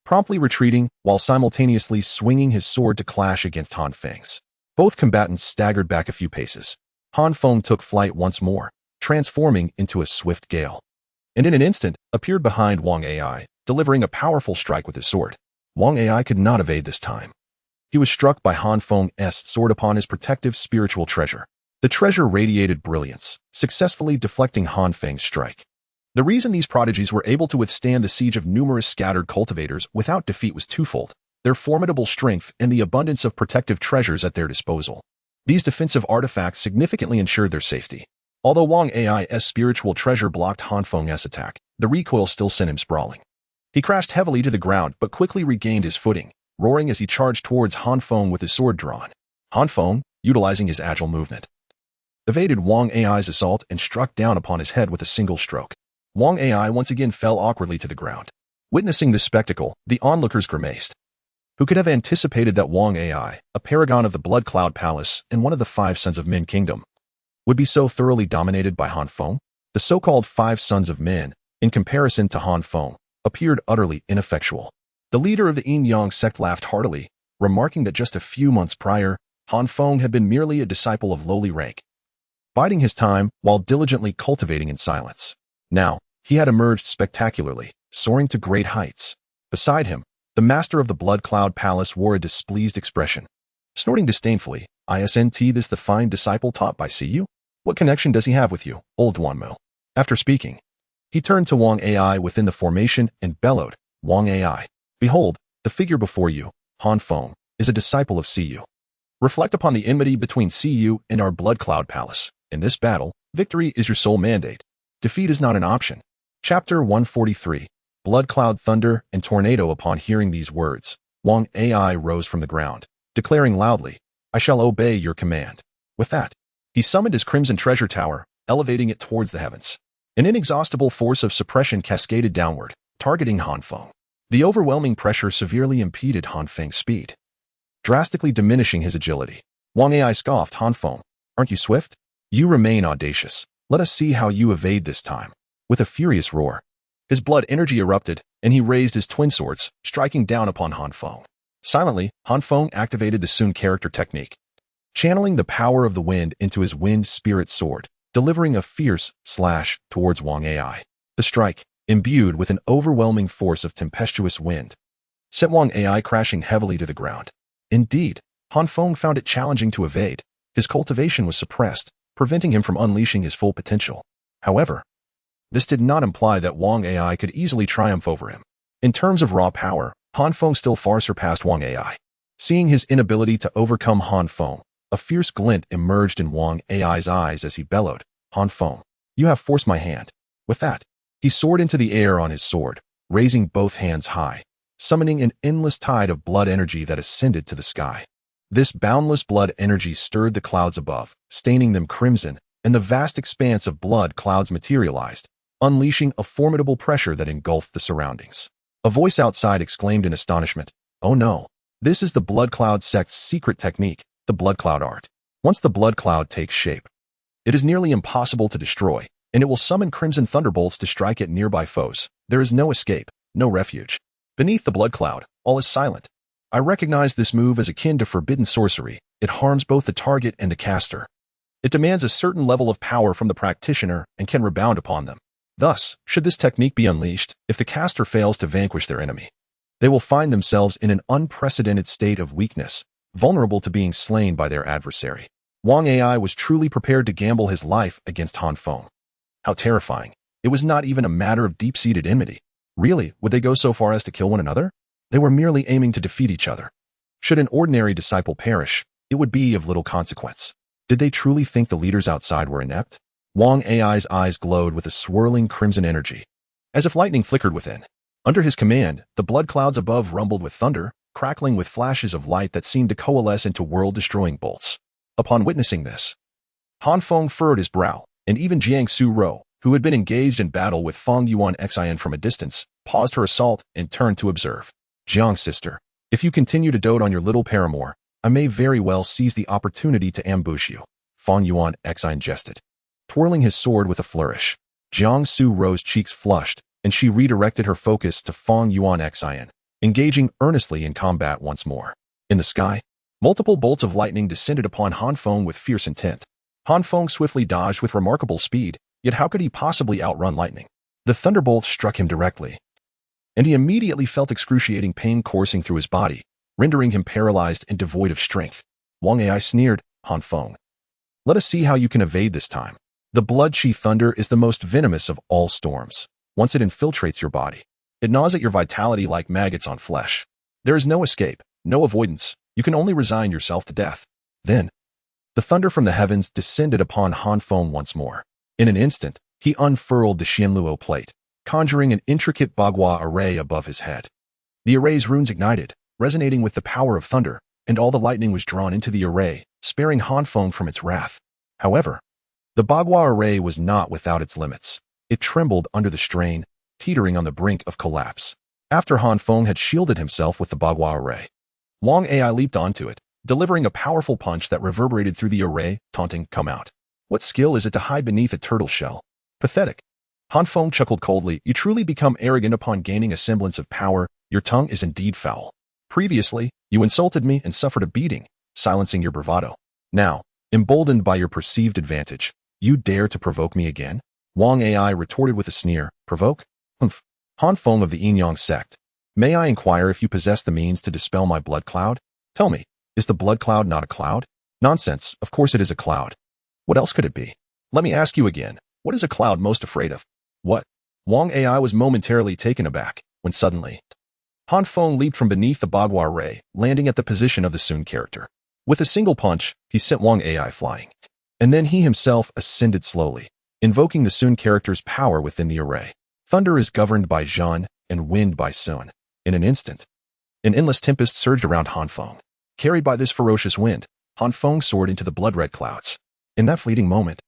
[SPEAKER 1] promptly retreating while simultaneously swinging his sword to clash against Han Feng's. Both combatants staggered back a few paces. Han Feng took flight once more, transforming into a swift gale, and in an instant appeared behind Wang Ai, delivering a powerful strike with his sword. Wang Ai could not evade this time. He was struck by Han Feng's sword upon his protective spiritual treasure. The treasure radiated brilliance, successfully deflecting Han Feng's strike. The reason these prodigies were able to withstand the siege of numerous scattered cultivators without defeat was twofold: their formidable strength and the abundance of protective treasures at their disposal. These defensive artifacts significantly ensured their safety. Although Wang Ai's spiritual treasure blocked Han Feng's attack, the recoil still sent him sprawling. He crashed heavily to the ground but quickly regained his footing, roaring as he charged towards Han Feng with his sword drawn. Han Feng, utilizing his agile movement, evaded Wang Ai's assault and struck down upon his head with a single stroke. Wang Ai once again fell awkwardly to the ground. Witnessing this spectacle, the onlookers grimaced. Who could have anticipated that Wang Ai, a paragon of the Blood Cloud Palace and one of the 5 Sons of Men Kingdom, would be so thoroughly dominated by Han Feng? The so-called 5 Sons of Men, in comparison to Han Feng, appeared utterly ineffectual. The leader of the Yin Yang sect laughed heartily, remarking that just a few months prior, Han Feng had been merely a disciple of lowly rank, biding his time while diligently cultivating in silence. Now, he had emerged spectacularly, soaring to great heights. Beside him, the master of the Blood Cloud Palace wore a displeased expression, snorting disdainfully. "Isn't this the fine disciple taught by Siyu? What connection does he have with you, old Duanmo?" After speaking, he turned to Wang Ai within the formation and bellowed, "Wang Ai, behold, the figure before you, Han Feng, is a disciple of Siyu. Reflect upon the enmity between Siyu and our Blood Cloud Palace. In this battle, victory is your sole mandate. Defeat is not an option." Chapter 143. Blood Cloud Thunder and Tornado. Upon hearing these words, Wang Ai rose from the ground, declaring loudly, "I shall obey your command." With that, he summoned his Crimson Treasure Tower, elevating it towards the heavens. An inexhaustible force of suppression cascaded downward, targeting Han Feng. The overwhelming pressure severely impeded Han Feng's speed, drastically diminishing his agility. Wang Ai scoffed, "Han Feng, aren't you swift? You remain audacious. Let us see how you evade this time." With a furious roar, His blood energy erupted, and he raised his twin swords, striking down upon Han Feng. Silently, Han Feng activated the Sun character technique, channeling the power of the wind into his wind spirit sword, delivering a fierce slash towards Wang Ai. The strike, imbued with an overwhelming force of tempestuous wind, sent Wang Ai crashing heavily to the ground. Indeed, Han Feng found it challenging to evade. His cultivation was suppressed, preventing him from unleashing his full potential. However, this did not imply that Wang Ai could easily triumph over him. In terms of raw power, Han Feng still far surpassed Wang Ai. Seeing his inability to overcome Han Feng, a fierce glint emerged in Wang Ai's eyes as he bellowed, "Han Feng, you have forced my hand." With that, he soared into the air on his sword, raising both hands high, summoning an endless tide of blood energy that ascended to the sky. This boundless blood energy stirred the clouds above, staining them crimson, and the vast expanse of blood clouds materialized, unleashing a formidable pressure that engulfed the surroundings. A voice outside exclaimed in astonishment, "Oh no, this is the Blood Cloud sect's secret technique, the Blood Cloud art. Once the Blood Cloud takes shape, it is nearly impossible to destroy, and it will summon crimson thunderbolts to strike at nearby foes. There is no escape, no refuge. Beneath the Blood Cloud, all is silent. I recognize this move as akin to forbidden sorcery. It harms both the target and the caster. It demands a certain level of power from the practitioner and can rebound upon them. Thus, should this technique be unleashed, if the caster fails to vanquish their enemy, they will find themselves in an unprecedented state of weakness, vulnerable to being slain by their adversary." Wang Ai was truly prepared to gamble his life against Han Feng. How terrifying. It was not even a matter of deep-seated enmity. Really, would they go so far as to kill one another? They were merely aiming to defeat each other. Should an ordinary disciple perish, it would be of little consequence. Did they truly think the leaders outside were inept? Wang Ai's eyes glowed with a swirling crimson energy, as if lightning flickered within. Under his command, the blood clouds above rumbled with thunder, crackling with flashes of light that seemed to coalesce into world-destroying bolts. Upon witnessing this, Han Feng furrowed his brow, and even Jiang Su Ro, who had been engaged in battle with Feng Yuan Xin from a distance, paused her assault and turned to observe. "Jiang, sister, if you continue to dote on your little paramour, I may very well seize the opportunity to ambush you," Feng Yuan Xin jested, twirling his sword with a flourish. Jiang Su Ro's cheeks flushed, and she redirected her focus to Feng Yuan Xin, engaging earnestly in combat once more. In the sky, multiple bolts of lightning descended upon Han Feng with fierce intent. Han Feng swiftly dodged with remarkable speed, yet how could he possibly outrun lightning? The thunderbolts struck him directly, and he immediately felt excruciating pain coursing through his body, rendering him paralyzed and devoid of strength. Wang Ai sneered, "Han Feng, let us see how you can evade this time. The blood-chi thunder is the most venomous of all storms. Once it infiltrates your body, it gnaws at your vitality like maggots on flesh. There is no escape, no avoidance. You can only resign yourself to death." Then, the thunder from the heavens descended upon Han Feng once more. In an instant, he unfurled the Xianluo plate, conjuring an intricate bagua array above his head. The array's runes ignited, resonating with the power of thunder, and all the lightning was drawn into the array, sparing Han Feng from its wrath. However, the bagua array was not without its limits. It trembled under the strain, teetering on the brink of collapse. After Han Feng had shielded himself with the bagua array, Wang Ai leaped onto it, delivering a powerful punch that reverberated through the array, taunting, "Come out. What skill is it to hide beneath a turtle shell? Pathetic." Han Feng chuckled coldly. "You truly become arrogant upon gaining a semblance of power. Your tongue is indeed foul. Previously, you insulted me and suffered a beating, silencing your bravado. Now, emboldened by your perceived advantage, you dare to provoke me again?" Wang Ai retorted with a sneer. "Provoke? Humph. Han Feng of the Yin-Yang sect, may I inquire if you possess the means to dispel my blood cloud? Tell me, is the blood cloud not a cloud?" "Nonsense, of course it is a cloud. What else could it be? Let me ask you again, what is a cloud most afraid of?" "What?" Wang Ai was momentarily taken aback, when suddenly, Han Feng leaped from beneath the bagua array, landing at the position of the Sun character. With a single punch, he sent Wang Ai flying. And then he himself ascended slowly, invoking the Sun character's power within the array. Thunder is governed by Zhan, and wind by Sun. In an instant, an endless tempest surged around Han Feng. Carried by this ferocious wind, Han Feng soared into the blood-red clouds. In that fleeting moment,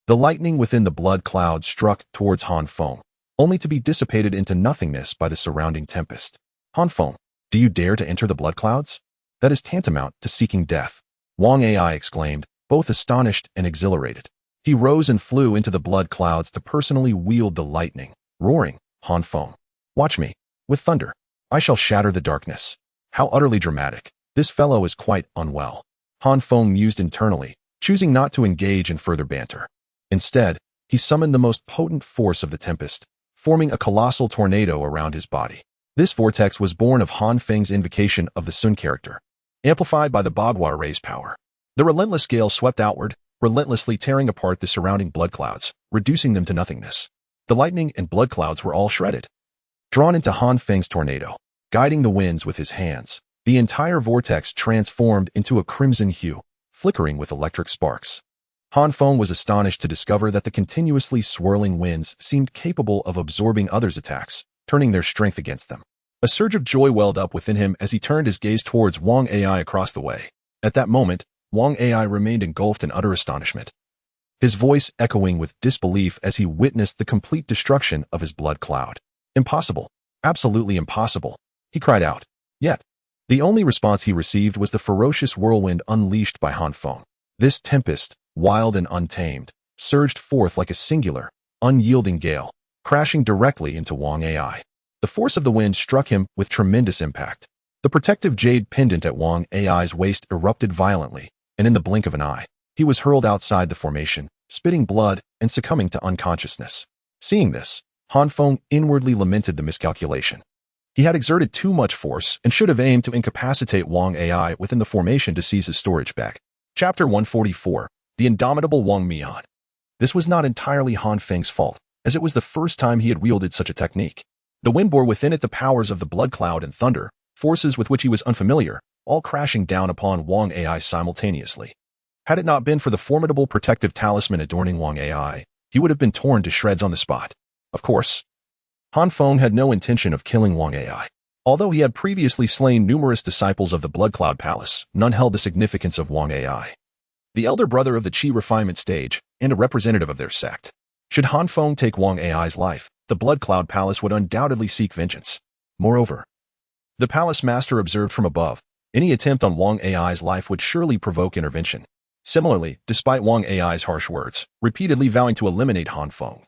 [SPEAKER 1] the lightning within the blood cloud struck towards Han Feng, only to be dissipated into nothingness by the surrounding tempest. "Han Feng, do you dare to enter the blood clouds? That is tantamount to seeking death." Wang Ai exclaimed, both astonished and exhilarated. He rose and flew into the blood clouds to personally wield the lightning, roaring, Han Feng. Watch me. With thunder. I shall shatter the darkness. How utterly dramatic. This fellow is quite unwell. Han Feng mused internally, choosing not to engage in further banter. Instead, he summoned the most potent force of the tempest, forming a colossal tornado around his body. This vortex was born of Han Feng's invocation of the Sun character, amplified by the Bagua ray's power. The relentless gale swept outward, relentlessly tearing apart the surrounding blood clouds, reducing them to nothingness. The lightning and blood clouds were all shredded. Drawn into Han Feng's tornado, guiding the winds with his hands, the entire vortex transformed into a crimson hue, flickering with electric sparks. Han Feng was astonished to discover that the continuously swirling winds seemed capable of absorbing others' attacks, turning their strength against them. A surge of joy welled up within him as he turned his gaze towards Wang Ai across the way. At that moment, Wang Ai remained engulfed in utter astonishment, his voice echoing with disbelief as he witnessed the complete destruction of his blood cloud. Impossible. Absolutely impossible, he cried out. Yet, the only response he received was the ferocious whirlwind unleashed by Han Feng. This tempest, wild and untamed, surged forth like a singular, unyielding gale, crashing directly into Wang Ai. The force of the wind struck him with tremendous impact. The protective jade pendant at Wang Ai's waist erupted violently, and in the blink of an eye, he was hurled outside the formation, spitting blood and succumbing to unconsciousness. Seeing this, Han Feng inwardly lamented the miscalculation. He had exerted too much force and should have aimed to incapacitate Wang Ai within the formation to seize his storage bag. Chapter 144. The Indomitable Wang Mian. This was not entirely Han Feng's fault, as it was the first time he had wielded such a technique. The wind bore within it the powers of the blood cloud and thunder, forces with which he was unfamiliar, all crashing down upon Wang Ai simultaneously. Had it not been for the formidable protective talisman adorning Wang Ai, he would have been torn to shreds on the spot. Of course, Han Feng had no intention of killing Wang Ai. Although he had previously slain numerous disciples of the Blood Cloud Palace, none held the significance of Wang Ai, the elder brother of the Qi refinement stage and a representative of their sect. Should Han Feng take Wang Ai's life, the Blood Cloud Palace would undoubtedly seek vengeance. Moreover, the palace master observed from above, any attempt on Wang Ai's life would surely provoke intervention. Similarly, despite Wang Ai's harsh words, repeatedly vowing to eliminate Han Feng,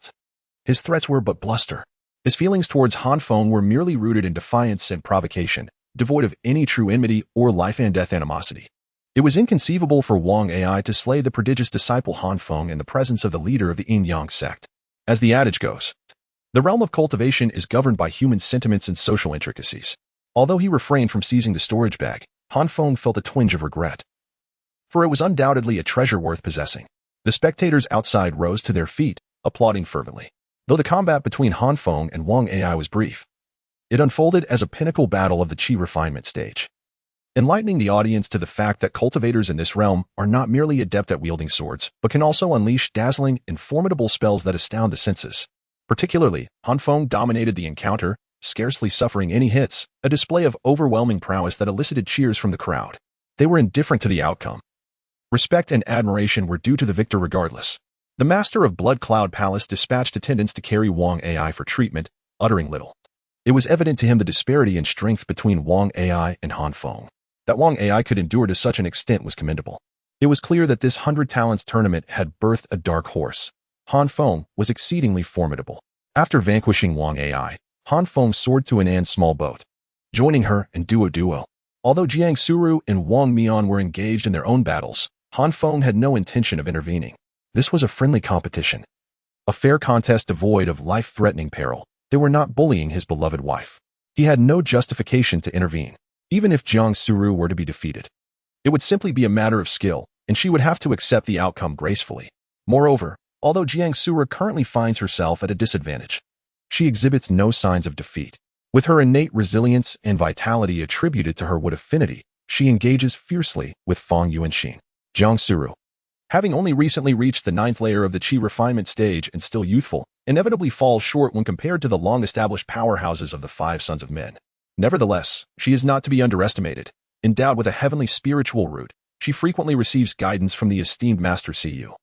[SPEAKER 1] his threats were but bluster. His feelings towards Han Feng were merely rooted in defiance and provocation, devoid of any true enmity or life-and-death animosity. It was inconceivable for Wang Ai to slay the prodigious disciple Han Feng in the presence of the leader of the Yin-Yang sect. As the adage goes, the realm of cultivation is governed by human sentiments and social intricacies. Although he refrained from seizing the storage bag, Han Feng felt a twinge of regret, for it was undoubtedly a treasure worth possessing. The spectators outside rose to their feet, applauding fervently. Though the combat between Han Feng and Wang Ai was brief, it unfolded as a pinnacle battle of the Qi refinement stage, enlightening the audience to the fact that cultivators in this realm are not merely adept at wielding swords, but can also unleash dazzling and formidable spells that astound the senses. Particularly, Han Feng dominated the encounter, scarcely suffering any hits, a display of overwhelming prowess that elicited cheers from the crowd. They were indifferent to the outcome. Respect and admiration were due to the victor regardless. The master of Blood Cloud Palace dispatched attendants to carry Wang Ai for treatment, uttering little. It was evident to him the disparity in strength between Wang Ai and Han Feng. That Wang Ai could endure to such an extent was commendable. It was clear that this 100 Talents tournament had birthed a dark horse. Han Feng was exceedingly formidable. After vanquishing Wang Ai, Han Feng soared to An's small boat, joining her in duo. Although Jiang Suru and Wang Mian were engaged in their own battles, Han Feng had no intention of intervening. This was a friendly competition, a fair contest devoid of life-threatening peril. They were not bullying his beloved wife. He had no justification to intervene. Even if Jiang Suru were to be defeated, it would simply be a matter of skill, and she would have to accept the outcome gracefully. Moreover, although Jiang Suru currently finds herself at a disadvantage, she exhibits no signs of defeat. With her innate resilience and vitality attributed to her wood affinity, she engages fiercely with Feng Yuanxin. Jiang Suru, having only recently reached the 9th layer of the Qi refinement stage and still youthful, inevitably falls short when compared to the long-established powerhouses of the 5 Sons of Men. Nevertheless, she is not to be underestimated. Endowed with a heavenly spiritual root, she frequently receives guidance from the esteemed Master Siyu,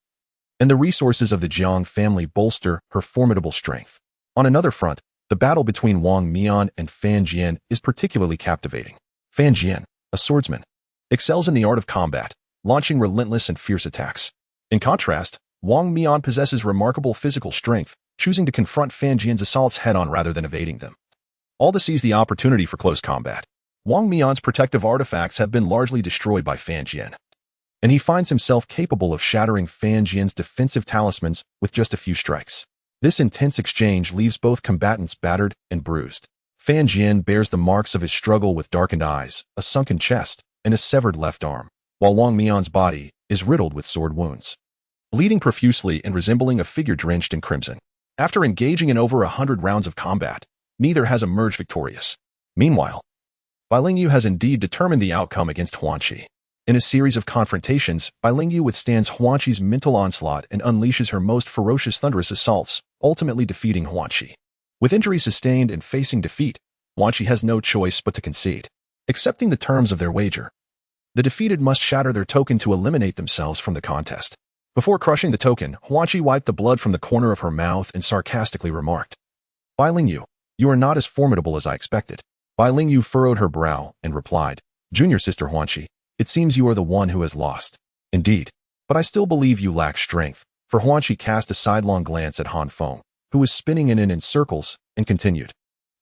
[SPEAKER 1] and the resources of the Jiang family bolster her formidable strength. On another front, the battle between Wang Mian and Fan Jian is particularly captivating. Fan Jian, a swordsman, excels in the art of combat, launching relentless and fierce attacks. In contrast, Wang Mian possesses remarkable physical strength, choosing to confront Fan Jian's assaults head-on rather than evading them. All to seize the opportunity for close combat. Wang Mian's protective artifacts have been largely destroyed by Fan Jian, and he finds himself capable of shattering Fan Jian's defensive talismans with just a few strikes. This intense exchange leaves both combatants battered and bruised. Fan Jian bears the marks of his struggle with darkened eyes, a sunken chest, and a severed left arm, while Wang Mian's body is riddled with sword wounds, bleeding profusely and resembling a figure drenched in crimson. After engaging in over 100 rounds of combat, neither has emerged victorious. Meanwhile, Bai Lingyu has indeed determined the outcome against Huanqi. In a series of confrontations, Bai Lingyu withstands Huanqi's mental onslaught and unleashes her most ferocious thunderous assaults, ultimately defeating Huanqi. With injuries sustained and facing defeat, Huanqi has no choice but to concede, accepting the terms of their wager. The defeated must shatter their token to eliminate themselves from the contest. Before crushing the token, Huanqi wiped the blood from the corner of her mouth and sarcastically remarked, "Bai Lingyu, you are not as formidable as I expected." Bai Lingyu furrowed her brow and replied, "Junior sister Huanqi, it seems you are the one who has lost." "Indeed, but I still believe you lack strength." For Huanqi cast a sidelong glance at Han Feng, who was spinning in circles, and continued,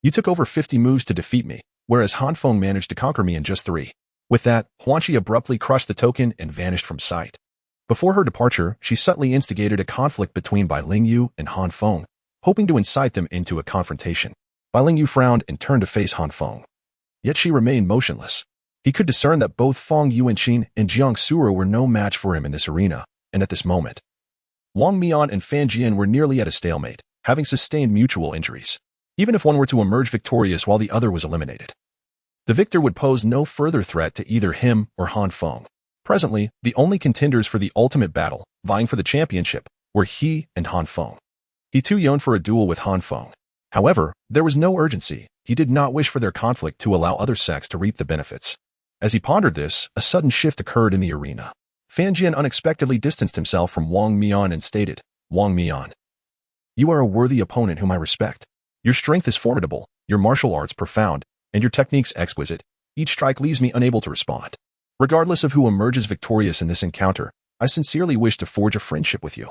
[SPEAKER 1] "You took over 50 moves to defeat me, whereas Han Feng managed to conquer me in just 3. With that, Huanqi abruptly crushed the token and vanished from sight. Before her departure, she subtly instigated a conflict between Bai Lingyu and Han Feng, hoping to incite them into a confrontation. Bai Lingyu frowned and turned to face Han Feng. Yet she remained motionless. He could discern that both Feng Yuanqing and Jiang Suru were no match for him in this arena, and at this moment, Wang Mian and Fan Jian were nearly at a stalemate, having sustained mutual injuries. Even if one were to emerge victorious while the other was eliminated, the victor would pose no further threat to either him or Han Feng. Presently, the only contenders for the ultimate battle, vying for the championship, were he and Han Feng. He too yearned for a duel with Han Feng. However, there was no urgency. He did not wish for their conflict to allow other sects to reap the benefits. As he pondered this, a sudden shift occurred in the arena. Fan Jian unexpectedly distanced himself from Wang Mian and stated, "Wang Mian, you are a worthy opponent whom I respect. Your strength is formidable, your martial arts profound, and your techniques exquisite. Each strike leaves me unable to respond. Regardless of who emerges victorious in this encounter, I sincerely wish to forge a friendship with you,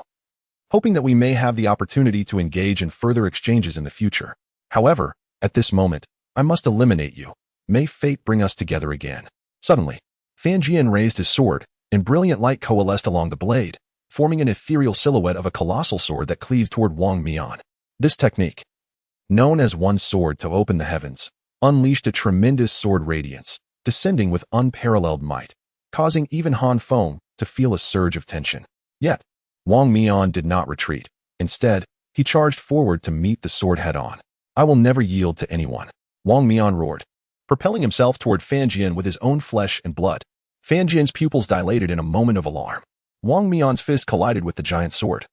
[SPEAKER 1] hoping that we may have the opportunity to engage in further exchanges in the future. However, at this moment, I must eliminate you. May fate bring us together again." Suddenly, Fan Jian raised his sword, and brilliant light coalesced along the blade, forming an ethereal silhouette of a colossal sword that cleaved toward Wang Mian. This technique, known as one sword to open the heavens, unleashed a tremendous sword radiance, descending with unparalleled might, causing even Han Feng to feel a surge of tension. Yet, Wang Mian did not retreat. Instead, he charged forward to meet the sword head-on. "I will never yield to anyone," Wang Mian roared, propelling himself toward Fan Jian with his own flesh and blood. Fan Jian's pupils dilated in a moment of alarm. Wang Mian's fist collided with the giant sword,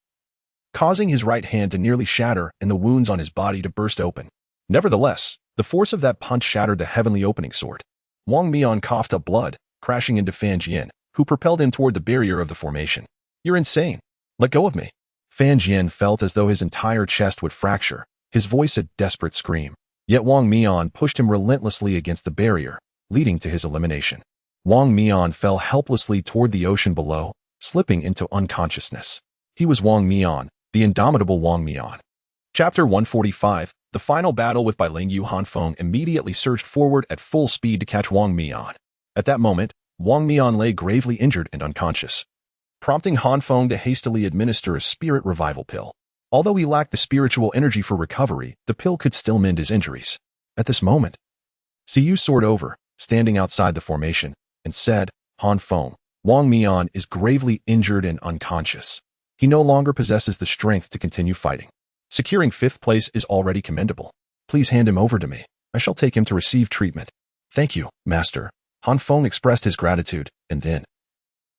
[SPEAKER 1] causing his right hand to nearly shatter and the wounds on his body to burst open. Nevertheless, the force of that punch shattered the heavenly opening sword. Wang Mian coughed up blood, crashing into Fan Jian, who propelled him toward the barrier of the formation. "You're insane. Let go of me." Fan Jian felt as though his entire chest would fracture, his voice a desperate scream. Yet Wang Mian pushed him relentlessly against the barrier, leading to his elimination. Wang Mian fell helplessly toward the ocean below, slipping into unconsciousness. He was Wang Mian, the indomitable Wang Mian. Chapter 145, the final battle with Bai Lingyu. Han Feng immediately surged forward at full speed to catch Wang Mian. At that moment, Wang Mian lay gravely injured and unconscious, prompting Han Feng to hastily administer a spirit revival pill. Although he lacked the spiritual energy for recovery, the pill could still mend his injuries. At this moment, Siyu soared over, standing outside the formation, and said, "Han Feng, Wang Mian is gravely injured and unconscious. He no longer possesses the strength to continue fighting. Securing 5th place is already commendable. Please hand him over to me. I shall take him to receive treatment." "Thank you, master." Han Feng expressed his gratitude, and then,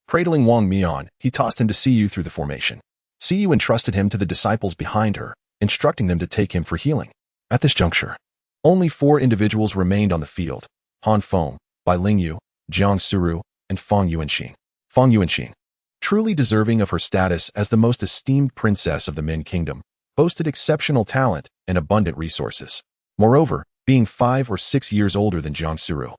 [SPEAKER 1] cradling Wang Mian, he tossed him to Siyu through the formation. Siyu entrusted him to the disciples behind her, instructing them to take him for healing. At this juncture, only 4 individuals remained on the field: Han Feng, Bai Lingyu, Jiang Suru, and Feng Yuanqing. Feng Yuanqing, truly deserving of her status as the most esteemed princess of the Min Kingdom, boasted exceptional talent and abundant resources. Moreover, being 5 or 6 years older than Jiang Suru,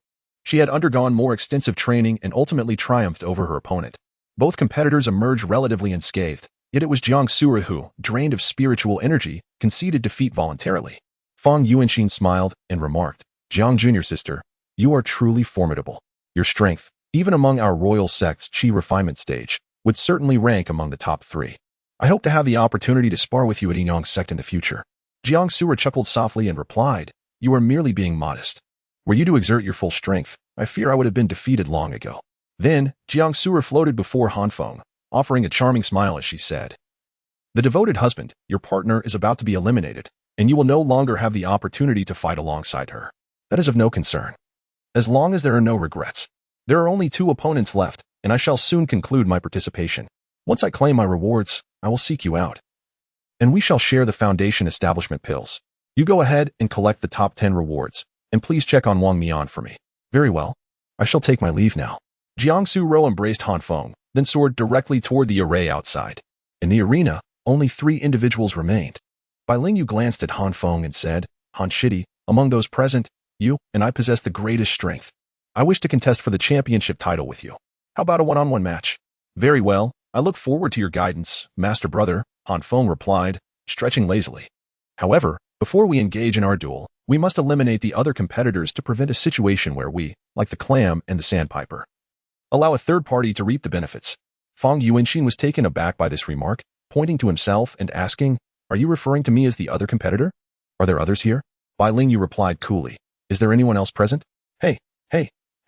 [SPEAKER 1] she had undergone more extensive training and ultimately triumphed over her opponent. Both competitors emerged relatively unscathed, Yet it was Jiang Sura who, drained of spiritual energy, conceded defeat voluntarily. Feng Yuanxin smiled and remarked, Jiang Junior sister, you are truly formidable. Your strength, even among our royal sect's chi refinement stage, would certainly rank among the top 3. I hope to have the opportunity to spar with you at Yinyang's sect in the future. Jiang Sura chuckled softly and replied, you are merely being modest. Were you to exert your full strength, I fear I would have been defeated long ago. Then, Jiang Sura floated before Han Feng, offering a charming smile as she said, the devoted husband, your partner, is about to be eliminated, and you will no longer have the opportunity to fight alongside her. That is of no concern. As long as there are no regrets. There are only 2 opponents left, and I shall soon conclude my participation. Once I claim my rewards, I will seek you out. And we shall share the Foundation establishment pills. You go ahead and collect the top 10 rewards, and please check on Wang Mian for me. Very well. I shall take my leave now. Jiang Suro embraced Han Feng, then soared directly toward the array outside. In the arena, only 3 individuals remained. Bai Lingyu glanced at Han Feng and said, Han Shidi, among those present, you and I possess the greatest strength. I wish to contest for the championship title with you. How about a one-on-one match? Very well. I look forward to your guidance, Master Brother, Han Feng replied, stretching lazily. However, before we engage in our duel, we must eliminate the other competitors to prevent a situation where we, like the clam and the sandpiper, allow a third party to reap the benefits. Feng Yuanxin was taken aback by this remark, pointing to himself and asking, are you referring to me as the other competitor? Are there others here? Bai Lingyu replied coolly, is there anyone else present?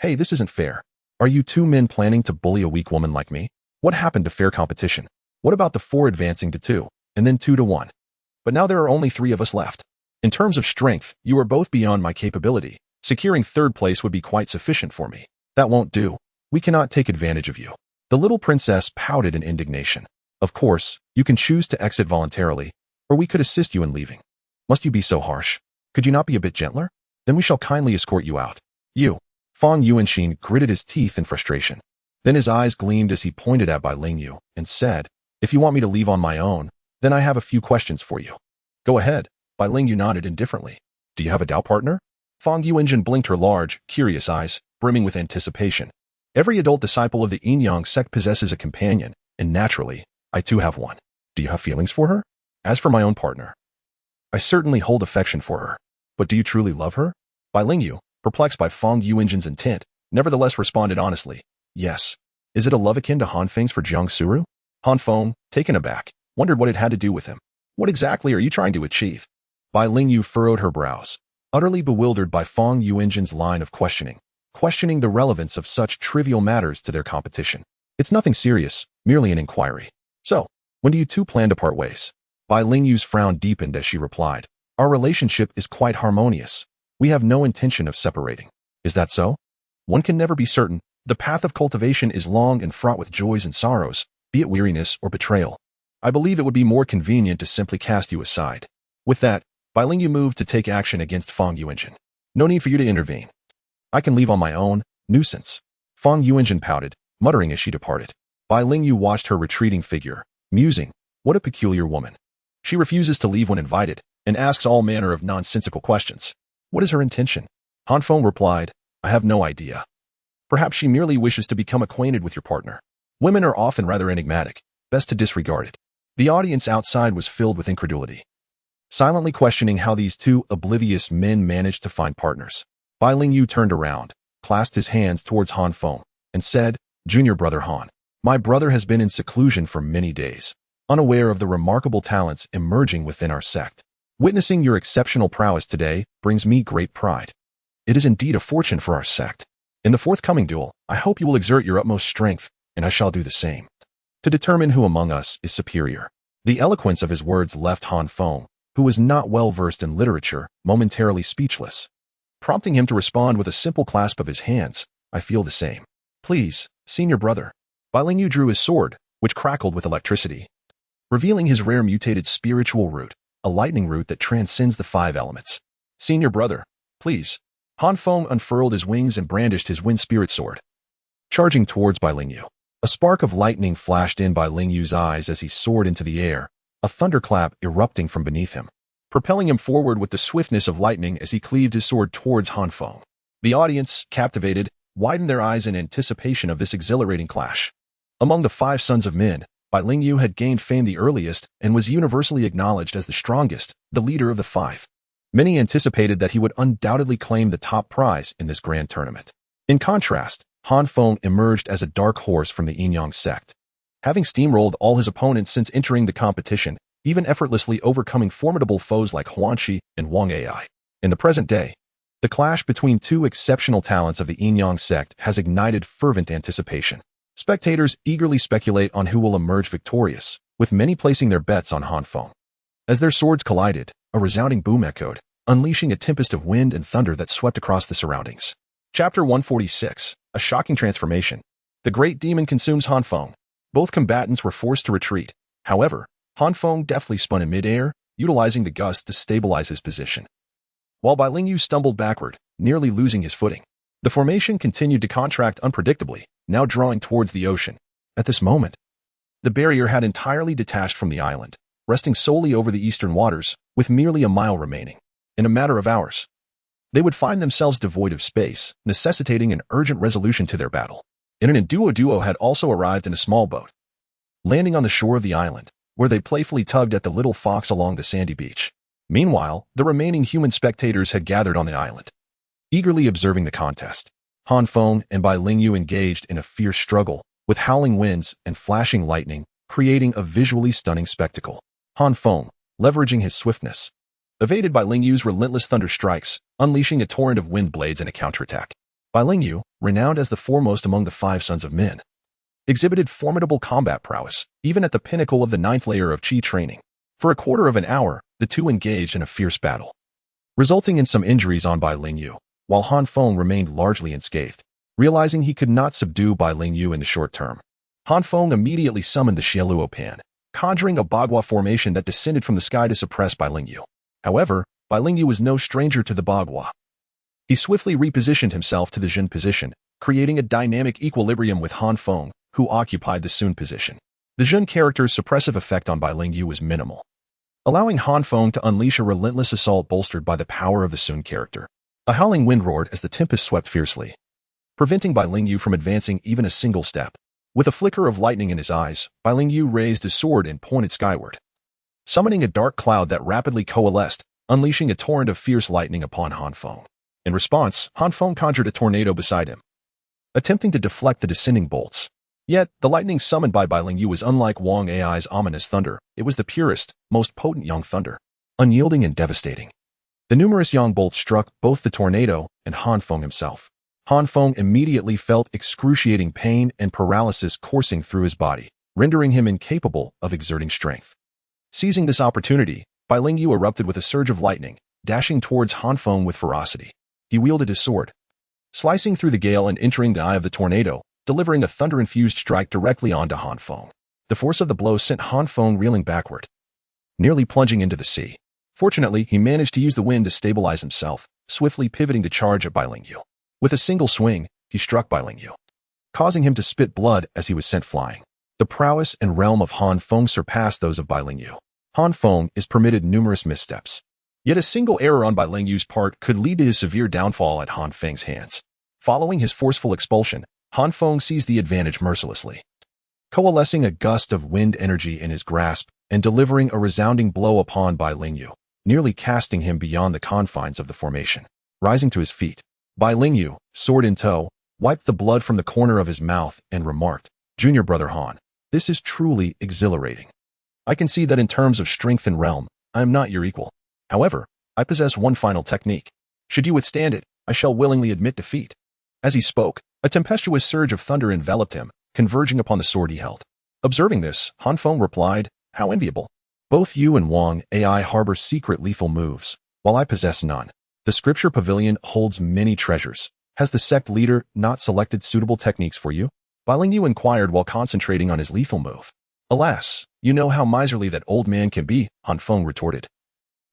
[SPEAKER 1] Hey, this isn't fair. Are you 2 men planning to bully a weak woman like me? What happened to fair competition? What about the 4 advancing to 2, and then 2 to 1? But now there are only 3 of us left. In terms of strength, you are both beyond my capability. Securing 3rd place would be quite sufficient for me. That won't do. We cannot take advantage of you. The little princess pouted in indignation. Of course, you can choose to exit voluntarily, or we could assist you in leaving. Must you be so harsh? Could you not be a bit gentler? Then we shall kindly escort you out. You. Feng Yuanxin gritted his teeth in frustration. Then his eyes gleamed as he pointed at Bai Lingyu and said, if you want me to leave on my own, then I have a few questions for you. Go ahead. Bai Lingyu nodded indifferently. Do you have a doubt partner? Feng Yuanxin blinked her large, curious eyes, brimming with anticipation. Every adult disciple of the Yin-Yang sect possesses a companion, and naturally, I too have one. Do you have feelings for her? As for my own partner, I certainly hold affection for her. But do you truly love her? Bai Lingyu, perplexed by Feng Yuanxin's intent, nevertheless responded honestly, yes. Is it a love akin to Han Feng's for Jiang Suru? Han Feng, taken aback, wondered what it had to do with him. What exactly are you trying to achieve? Bai Lingyu furrowed her brows, utterly bewildered by Feng Yuanxin's line of questioning the relevance of such trivial matters to their competition. It's nothing serious, merely an inquiry. So, when do you 2 plan to part ways? Bai Lingyu's frown deepened as she replied, our relationship is quite harmonious. We have no intention of separating. Is that so? One can never be certain. The path of cultivation is long and fraught with joys and sorrows, be it weariness or betrayal. I believe it would be more convenient to simply cast you aside. With that, Bai Lingyu moved to take action against Feng Yuanxin. No need for you to intervene. I can leave on my own, nuisance. Feng Yuanxin pouted, muttering as she departed. Bai Lingyu watched her retreating figure, musing, what a peculiar woman. She refuses to leave when invited, and asks all manner of nonsensical questions. What is her intention? Han Feng replied, I have no idea. Perhaps she merely wishes to become acquainted with your partner. Women are often rather enigmatic, best to disregard it. The audience outside was filled with incredulity, silently questioning how these 2 oblivious men managed to find partners. Bai Lingyu turned around, clasped his hands towards Han Feng, and said, Junior brother Han, my brother has been in seclusion for many days, unaware of the remarkable talents emerging within our sect. Witnessing your exceptional prowess today brings me great pride. It is indeed a fortune for our sect. In the forthcoming duel, I hope you will exert your utmost strength, and I shall do the same, to determine who among us is superior. The eloquence of his words left Han Feng, who was not well versed in literature, momentarily speechless, prompting him to respond with a simple clasp of his hands, I feel the same. Please, senior brother. Bai Lingyu drew his sword, which crackled with electricity, revealing his rare mutated spiritual root, a lightning root that transcends the 5 elements. Senior brother, please. Han Feng unfurled his wings and brandished his wind spirit sword, charging towards Bai Lingyu. A spark of lightning flashed in Bai Lingyu's eyes as he soared into the air, a thunderclap erupting from beneath him, propelling him forward with the swiftness of lightning as he cleaved his sword towards Han Feng. The audience, captivated, widened their eyes in anticipation of this exhilarating clash. Among the 5 sons of men, Bai Lingyu had gained fame the earliest and was universally acknowledged as the strongest, the leader of the five. Many anticipated that he would undoubtedly claim the top prize in this grand tournament. In contrast, Han Feng emerged as a dark horse from the Yin-Yang sect. Having steamrolled all his opponents since entering the competition, even effortlessly overcoming formidable foes like Huanxi and Wang Ai. In the present day, the clash between two exceptional talents of the Yin-Yang sect has ignited fervent anticipation. Spectators eagerly speculate on who will emerge victorious, with many placing their bets on Han Feng. As their swords collided, a resounding boom echoed, unleashing a tempest of wind and thunder that swept across the surroundings. Chapter 146, A Shocking Transformation. The Great Demon consumes Han Feng. Both combatants were forced to retreat. However, Han Feng deftly spun in midair, utilizing the gust to stabilize his position. While Bai Lingyu stumbled backward, nearly losing his footing. The formation continued to contract unpredictably, now drawing towards the ocean. At this moment, the barrier had entirely detached from the island, resting solely over the eastern waters, with merely a mile remaining. In a matter of hours, they would find themselves devoid of space, necessitating an urgent resolution to their battle. An duo had also arrived in a small boat, landing on the shore of the island, where they playfully tugged at the little fox along the sandy beach. Meanwhile, the remaining human spectators had gathered on the island, eagerly observing the contest. Han Feng and Bai Lingyu engaged in a fierce struggle, with howling winds and flashing lightning, creating a visually stunning spectacle. Han Feng, leveraging his swiftness, evaded Bai Lingyu's relentless thunder strikes, unleashing a torrent of wind blades in a counterattack. Bai Lingyu, renowned as the foremost among the five sons of men, exhibited formidable combat prowess, even at the pinnacle of the 9th layer of Qi training. For a quarter of an hour, the two engaged in a fierce battle, resulting in some injuries on Bai Lingyu, while Han Feng remained largely unscathed. Realizing he could not subdue Bai Lingyu in the short term, Han Feng immediately summoned the Xieluo Pan, conjuring a Bagua formation that descended from the sky to suppress Bai Lingyu. However, Bai Lingyu was no stranger to the Bagua. He swiftly repositioned himself to the Jin position, creating a dynamic equilibrium with Han Feng, who occupied the Sun position. The Jin character's suppressive effect on Bai Lingyu was minimal, allowing Han Feng to unleash a relentless assault bolstered by the power of the Sun character. A howling wind roared as the tempest swept fiercely, preventing Bai Lingyu from advancing even a single step. With a flicker of lightning in his eyes, Bai Lingyu raised his sword and pointed skyward, summoning a dark cloud that rapidly coalesced, unleashing a torrent of fierce lightning upon Han Feng. In response, Han Feng conjured a tornado beside him, attempting to deflect the descending bolts. Yet, the lightning summoned by Bai Lingyu was unlike Wang Ai's ominous thunder. It was the purest, most potent Yang thunder, unyielding and devastating. The numerous Yang bolts struck both the tornado and Han Feng himself. Han Feng immediately felt excruciating pain and paralysis coursing through his body, rendering him incapable of exerting strength. Seizing this opportunity, Bai Lingyu erupted with a surge of lightning, dashing towards Han Feng with ferocity. He wielded his sword, slicing through the gale and entering the eye of the tornado, delivering a thunder-infused strike directly onto Han Feng. The force of the blow sent Han Feng reeling backward, nearly plunging into the sea. Fortunately, he managed to use the wind to stabilize himself, swiftly pivoting to charge at Bai Lingyu. With a single swing, he struck Bai Lingyu, causing him to spit blood as he was sent flying. The prowess and realm of Han Feng surpassed those of Bai Lingyu. Han Feng is permitted numerous missteps, yet a single error on Bai Lingyu's part could lead to his severe downfall at Han Feng's hands. Following his forceful expulsion, Han Feng seized the advantage mercilessly, coalescing a gust of wind energy in his grasp and delivering a resounding blow upon Bai Lingyu, nearly casting him beyond the confines of the formation. Rising to his feet, Bai Lingyu, sword in tow, wiped the blood from the corner of his mouth and remarked, "Junior brother Han, this is truly exhilarating. I can see that in terms of strength and realm, I am not your equal. However, I possess one final technique. Should you withstand it, I shall willingly admit defeat." As he spoke, a tempestuous surge of thunder enveloped him, converging upon the sword he held. Observing this, Han Feng replied, "How enviable. Both you and Wang Ai harbor secret lethal moves, while I possess none. The scripture pavilion holds many treasures. Has the sect leader not selected suitable techniques for you?" Bai Lingyu inquired while concentrating on his lethal move. "Alas, you know how miserly that old man can be," Han Feng retorted,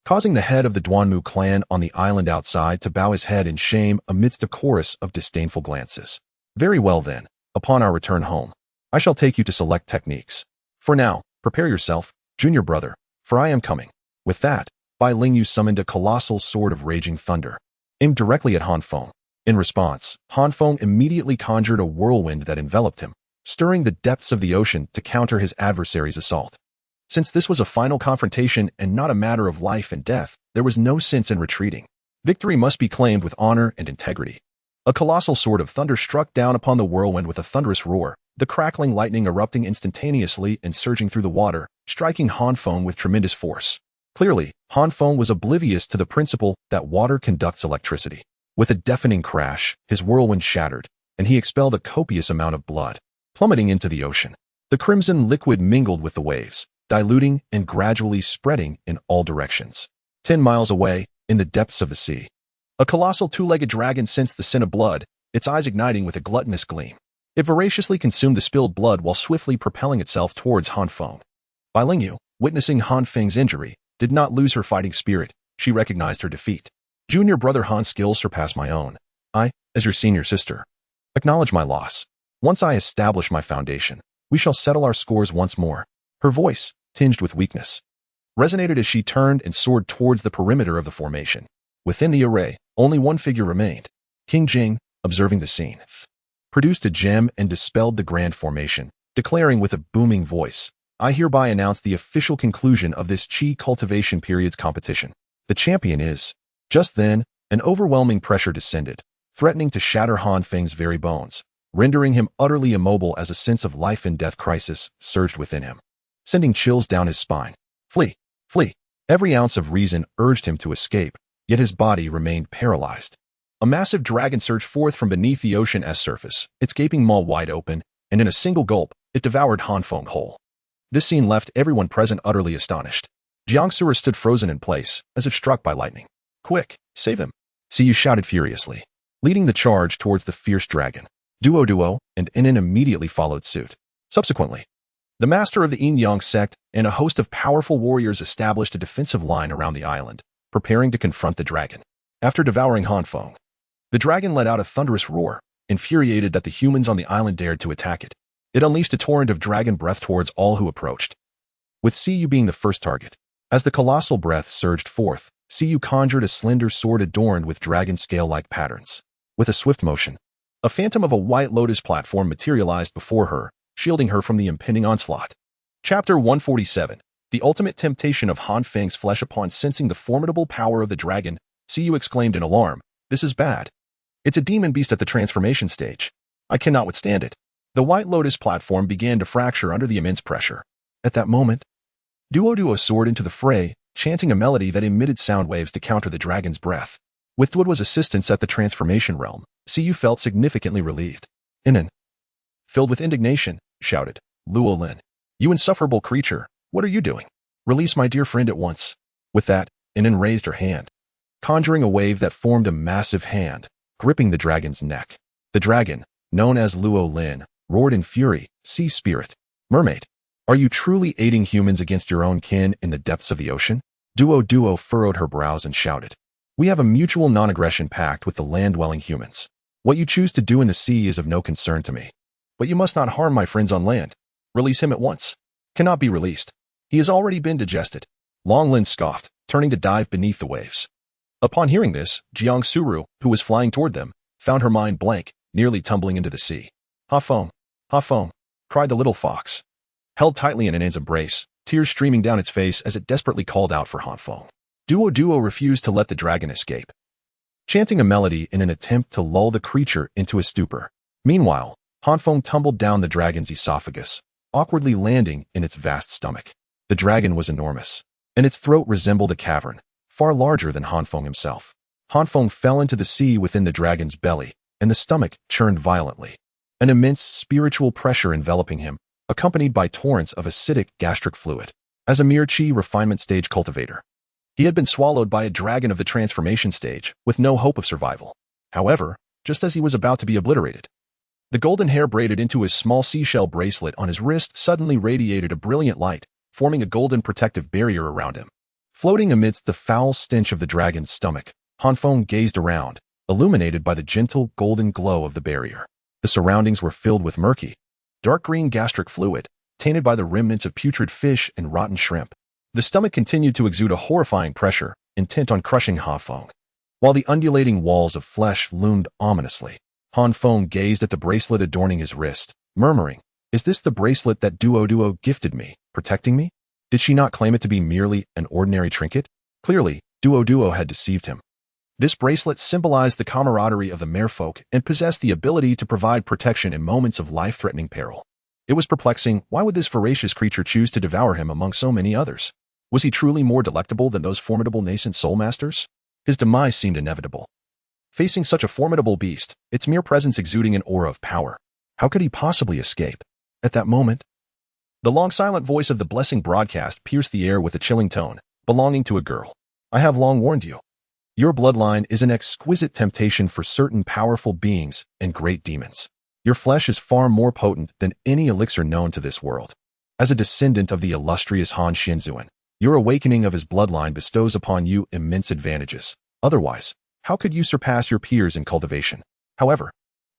[SPEAKER 1] causing the head of the Duanmu clan on the island outside to bow his head in shame amidst a chorus of disdainful glances. "Very well then, upon our return home, I shall take you to select techniques. For now, prepare yourself, junior brother, for I am coming." With that, Bai Lingyu summoned a colossal sword of raging thunder, aimed directly at Han Feng. In response, Han Feng immediately conjured a whirlwind that enveloped him, stirring the depths of the ocean to counter his adversary's assault. Since this was a final confrontation and not a matter of life and death, there was no sense in retreating. Victory must be claimed with honor and integrity. A colossal sword of thunder struck down upon the whirlwind with a thunderous roar, the crackling lightning erupting instantaneously and surging through the water, striking Feng with tremendous force. Clearly, Feng was oblivious to the principle that water conducts electricity. With a deafening crash, his whirlwind shattered, and he expelled a copious amount of blood, plummeting into the ocean. The crimson liquid mingled with the waves, diluting and gradually spreading in all directions. 10 miles away, in the depths of the sea, a colossal two-legged dragon sensed the scent of blood, its eyes igniting with a gluttonous gleam. It voraciously consumed the spilled blood while swiftly propelling itself towards Feng. Bai Lingyu, witnessing Feng's injury, did not lose her fighting spirit. She recognized her defeat. Junior brother Han's skills surpass my own. I, as your senior sister, acknowledge my loss. Once I establish my foundation, we shall settle our scores once more. Her voice, tinged with weakness, resonated as she turned and soared towards the perimeter of the formation. Within the array, only one figure remained. King Jing, observing the scene, produced a gem and dispelled the grand formation, declaring with a booming voice, I hereby announce the official conclusion of this Qi cultivation period's competition. The champion is. Just then, an overwhelming pressure descended, threatening to shatter Feng's very bones, rendering him utterly immobile as a sense of life and death crisis surged within him, sending chills down his spine. Flee! Flee! Every ounce of reason urged him to escape, yet his body remained paralyzed. A massive dragon surged forth from beneath the ocean's surface, its gaping maw wide open, and in a single gulp, it devoured Feng whole. This scene left everyone present utterly astonished. Jiangsu stood frozen in place, as if struck by lightning. Quick, save him! Siyu shouted furiously, leading the charge towards the fierce dragon. Duo and Inen immediately followed suit. Subsequently, the master of the Yin-Yang sect and a host of powerful warriors established a defensive line around the island, preparing to confront the dragon. After devouring Feng, the dragon let out a thunderous roar, infuriated that the humans on the island dared to attack it. It unleashed a torrent of dragon breath towards all who approached, with Siyu being the first target. As the colossal breath surged forth, Siyu conjured a slender sword adorned with dragon scale-like patterns. With a swift motion, a phantom of a white lotus platform materialized before her, shielding her from the impending onslaught. Chapter 147. The ultimate temptation of Feng's flesh. Upon sensing the formidable power of the dragon, Siyu exclaimed in alarm, "This is bad. It's a demon beast at the transformation stage. I cannot withstand it." The white lotus platform began to fracture under the immense pressure. At that moment, Duo soared into the fray, chanting a melody that emitted sound waves to counter the dragon's breath. With Duo's assistance at the transformation realm, Siyu felt significantly relieved. Inen, filled with indignation, shouted, "Luo Lin, you insufferable creature, what are you doing? Release my dear friend at once." With that, Inen raised her hand, conjuring a wave that formed a massive hand, gripping the dragon's neck. The dragon, known as Luo Lin, roared in fury, "Sea spirit, mermaid, are you truly aiding humans against your own kin in the depths of the ocean?" Duo furrowed her brows and shouted, "We have a mutual non-aggression pact with the land-dwelling humans. What you choose to do in the sea is of no concern to me. But you must not harm my friends on land. Release him at once." "Cannot be released. He has already been digested." Long Lin scoffed, turning to dive beneath the waves. Upon hearing this, Jiangsu, who was flying toward them, found her mind blank, nearly tumbling into the sea. "Ha Feng," cried the little fox, held tightly in Inen's embrace, tears streaming down its face as it desperately called out for Feng. Duo refused to let the dragon escape, chanting a melody in an attempt to lull the creature into a stupor. Meanwhile, Feng tumbled down the dragon's esophagus, awkwardly landing in its vast stomach. The dragon was enormous, and its throat resembled a cavern, far larger than Feng himself. Feng fell into the sea within the dragon's belly, and the stomach churned violently, an immense spiritual pressure enveloping him, accompanied by torrents of acidic gastric fluid. As a mere Qi refinement stage cultivator, he had been swallowed by a dragon of the transformation stage, with no hope of survival. However, just as he was about to be obliterated, the golden hair braided into his small seashell bracelet on his wrist suddenly radiated a brilliant light, forming a golden protective barrier around him. Floating amidst the foul stench of the dragon's stomach, Feng gazed around, illuminated by the gentle golden glow of the barrier. The surroundings were filled with murky, dark green gastric fluid, tainted by the remnants of putrid fish and rotten shrimp. The stomach continued to exude a horrifying pressure, intent on crushing Feng. While the undulating walls of flesh loomed ominously, Feng gazed at the bracelet adorning his wrist, murmuring, Is this the bracelet that Duo gifted me, protecting me? Did she not claim it to be merely an ordinary trinket? Clearly, Duo had deceived him. This bracelet symbolized the camaraderie of the merfolk and possessed the ability to provide protection in moments of life-threatening peril. It was perplexing. Why would this voracious creature choose to devour him among so many others? Was he truly more delectable than those formidable nascent soul masters? His demise seemed inevitable. Facing such a formidable beast, its mere presence exuding an aura of power, how could he possibly escape? At that moment, the long silent voice of the blessing broadcast pierced the air with a chilling tone, belonging to a girl. I have long warned you. Your bloodline is an exquisite temptation for certain powerful beings and great demons. Your flesh is far more potent than any elixir known to this world. As a descendant of the illustrious Han Xianzuan, your awakening of his bloodline bestows upon you immense advantages. Otherwise, how could you surpass your peers in cultivation? However,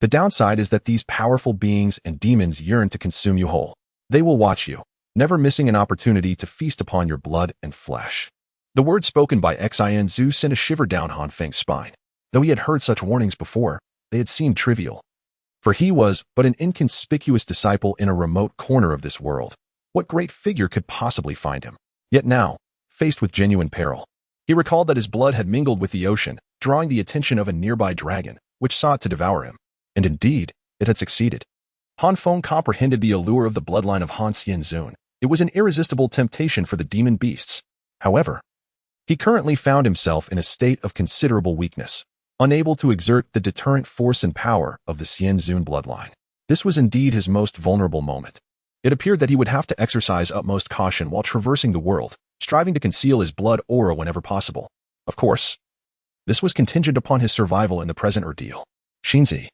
[SPEAKER 1] the downside is that these powerful beings and demons yearn to consume you whole. They will watch you, never missing an opportunity to feast upon your blood and flesh. The words spoken by Xin sent a shiver down Han Feng's spine. Though he had heard such warnings before, they had seemed trivial. For he was but an inconspicuous disciple in a remote corner of this world. What great figure could possibly find him? Yet now, faced with genuine peril, he recalled that his blood had mingled with the ocean, drawing the attention of a nearby dragon, which sought to devour him. And indeed, it had succeeded. Han Feng comprehended the allure of the bloodline of Han Xianzun. It was an irresistible temptation for the demon beasts. However, he currently found himself in a state of considerable weakness, unable to exert the deterrent force and power of the Xianzun bloodline. This was indeed his most vulnerable moment. It appeared that he would have to exercise utmost caution while traversing the world, striving to conceal his blood aura whenever possible. Of course, this was contingent upon his survival in the present ordeal. Xinzi,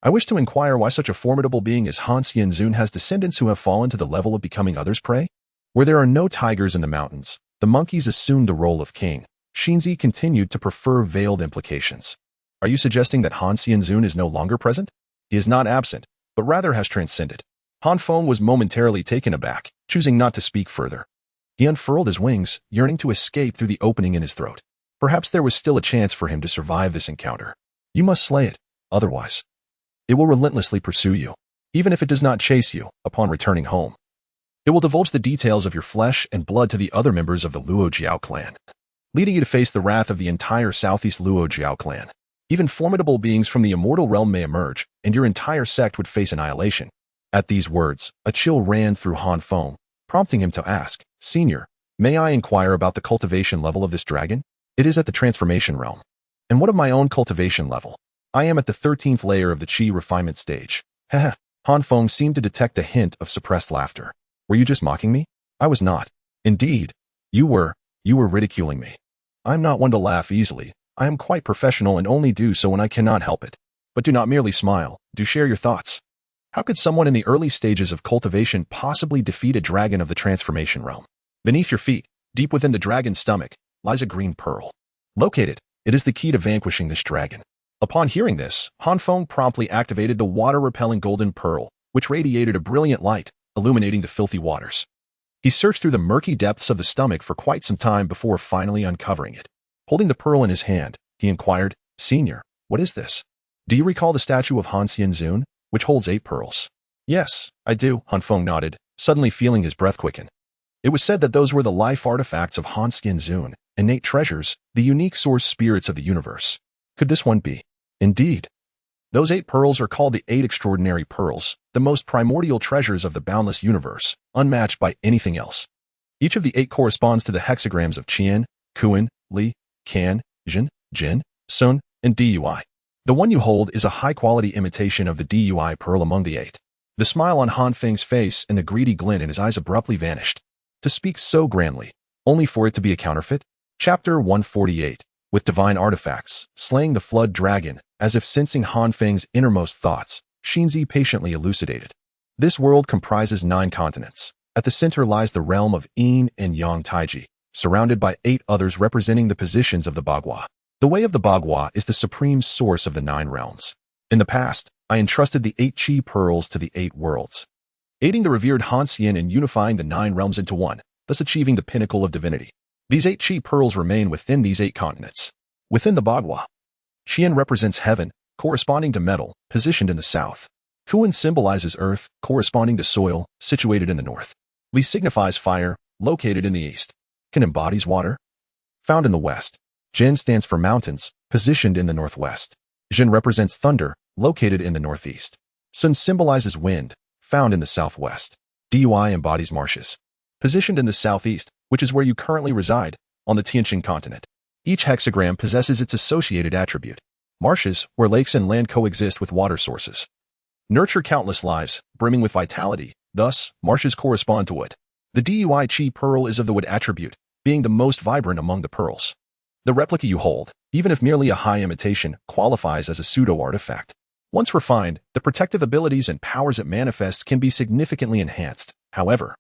[SPEAKER 1] I wish to inquire why such a formidable being as Han Xianzun has descendants who have fallen to the level of becoming others' prey? Where there are no tigers in the mountains, the monkeys assumed the role of king. Xinzi continued to prefer veiled implications. Are you suggesting that Han Xianzun is no longer present? He is not absent, but rather has transcended. Han Feng was momentarily taken aback, choosing not to speak further. He unfurled his wings, yearning to escape through the opening in his throat. Perhaps there was still a chance for him to survive this encounter. You must slay it, otherwise it will relentlessly pursue you, even if it does not chase you upon returning home. It will divulge the details of your flesh and blood to the other members of the Luo Jiao clan, leading you to face the wrath of the entire Southeast Luo Jiao clan. Even formidable beings from the immortal realm may emerge, and your entire sect would face annihilation. At these words, a chill ran through Han Feng, prompting him to ask, Senior, may I inquire about the cultivation level of this dragon? It is at the transformation realm. And what of my own cultivation level? I am at the 13th layer of the Qi refinement stage. Heh. Han Feng seemed to detect a hint of suppressed laughter. Were you just mocking me? I was not. Indeed, you were ridiculing me. I'm not one to laugh easily. I am quite professional and only do so when I cannot help it. But do not merely smile, do share your thoughts. How could someone in the early stages of cultivation possibly defeat a dragon of the transformation realm? Beneath your feet, deep within the dragon's stomach, lies a green pearl. Locate it. It is the key to vanquishing this dragon. Upon hearing this, Han Feng promptly activated the water-repelling golden pearl, which radiated a brilliant light, illuminating the filthy waters. He searched through the murky depths of the stomach for quite some time before finally uncovering it. Holding the pearl in his hand, he inquired, Senior, what is this? Do you recall the statue of Han Xianzun, which holds 8 pearls? Yes, I do, Han Feng nodded, suddenly feeling his breath quicken. It was said that those were the life artifacts of Han Xianzun, innate treasures, the unique source spirits of the universe. Could this one be? Indeed. Those 8 pearls are called the 8 extraordinary pearls, the most primordial treasures of the boundless universe, unmatched by anything else. Each of the 8 corresponds to the hexagrams of Qian, Kuan, Li, Kan, Jin, Jin, Sun, and Dui. The one you hold is a high-quality imitation of the Dui pearl among the 8. The smile on Han Feng's face and the greedy glint in his eyes abruptly vanished. To speak so grandly, only for it to be a counterfeit? Chapter 148. With divine artifacts, slaying the flood dragon, as if sensing Han Feng's innermost thoughts, Xinzi patiently elucidated. This world comprises 9 continents. At the center lies the realm of Yin and Yang Taiji, surrounded by 8 others representing the positions of the Bagua. The way of the Bagua is the supreme source of the 9 realms. In the past, I entrusted the 8 Qi pearls to the 8 worlds, aiding the revered Han Xian in unifying the 9 realms into one, thus achieving the pinnacle of divinity. These 8 Qi pearls remain within these 8 continents. Within the Bagua, Qian represents heaven, corresponding to metal, positioned in the south. Kun symbolizes earth, corresponding to soil, situated in the north. Li signifies fire, located in the east. Kan embodies water, found in the west. Jin stands for mountains, positioned in the northwest. Jin represents thunder, located in the northeast. Sun symbolizes wind, found in the southwest. Dui embodies marshes, positioned in the southeast, which is where you currently reside, on the Tianqing continent. Each hexagram possesses its associated attribute. Marshes, where lakes and land coexist with water sources, nurture countless lives, brimming with vitality. Thus, marshes correspond to wood. The Dui Chi pearl is of the wood attribute, being the most vibrant among the pearls. The replica you hold, even if merely a high imitation, qualifies as a pseudo-artifact. Once refined, the protective abilities and powers it manifests can be significantly enhanced. However,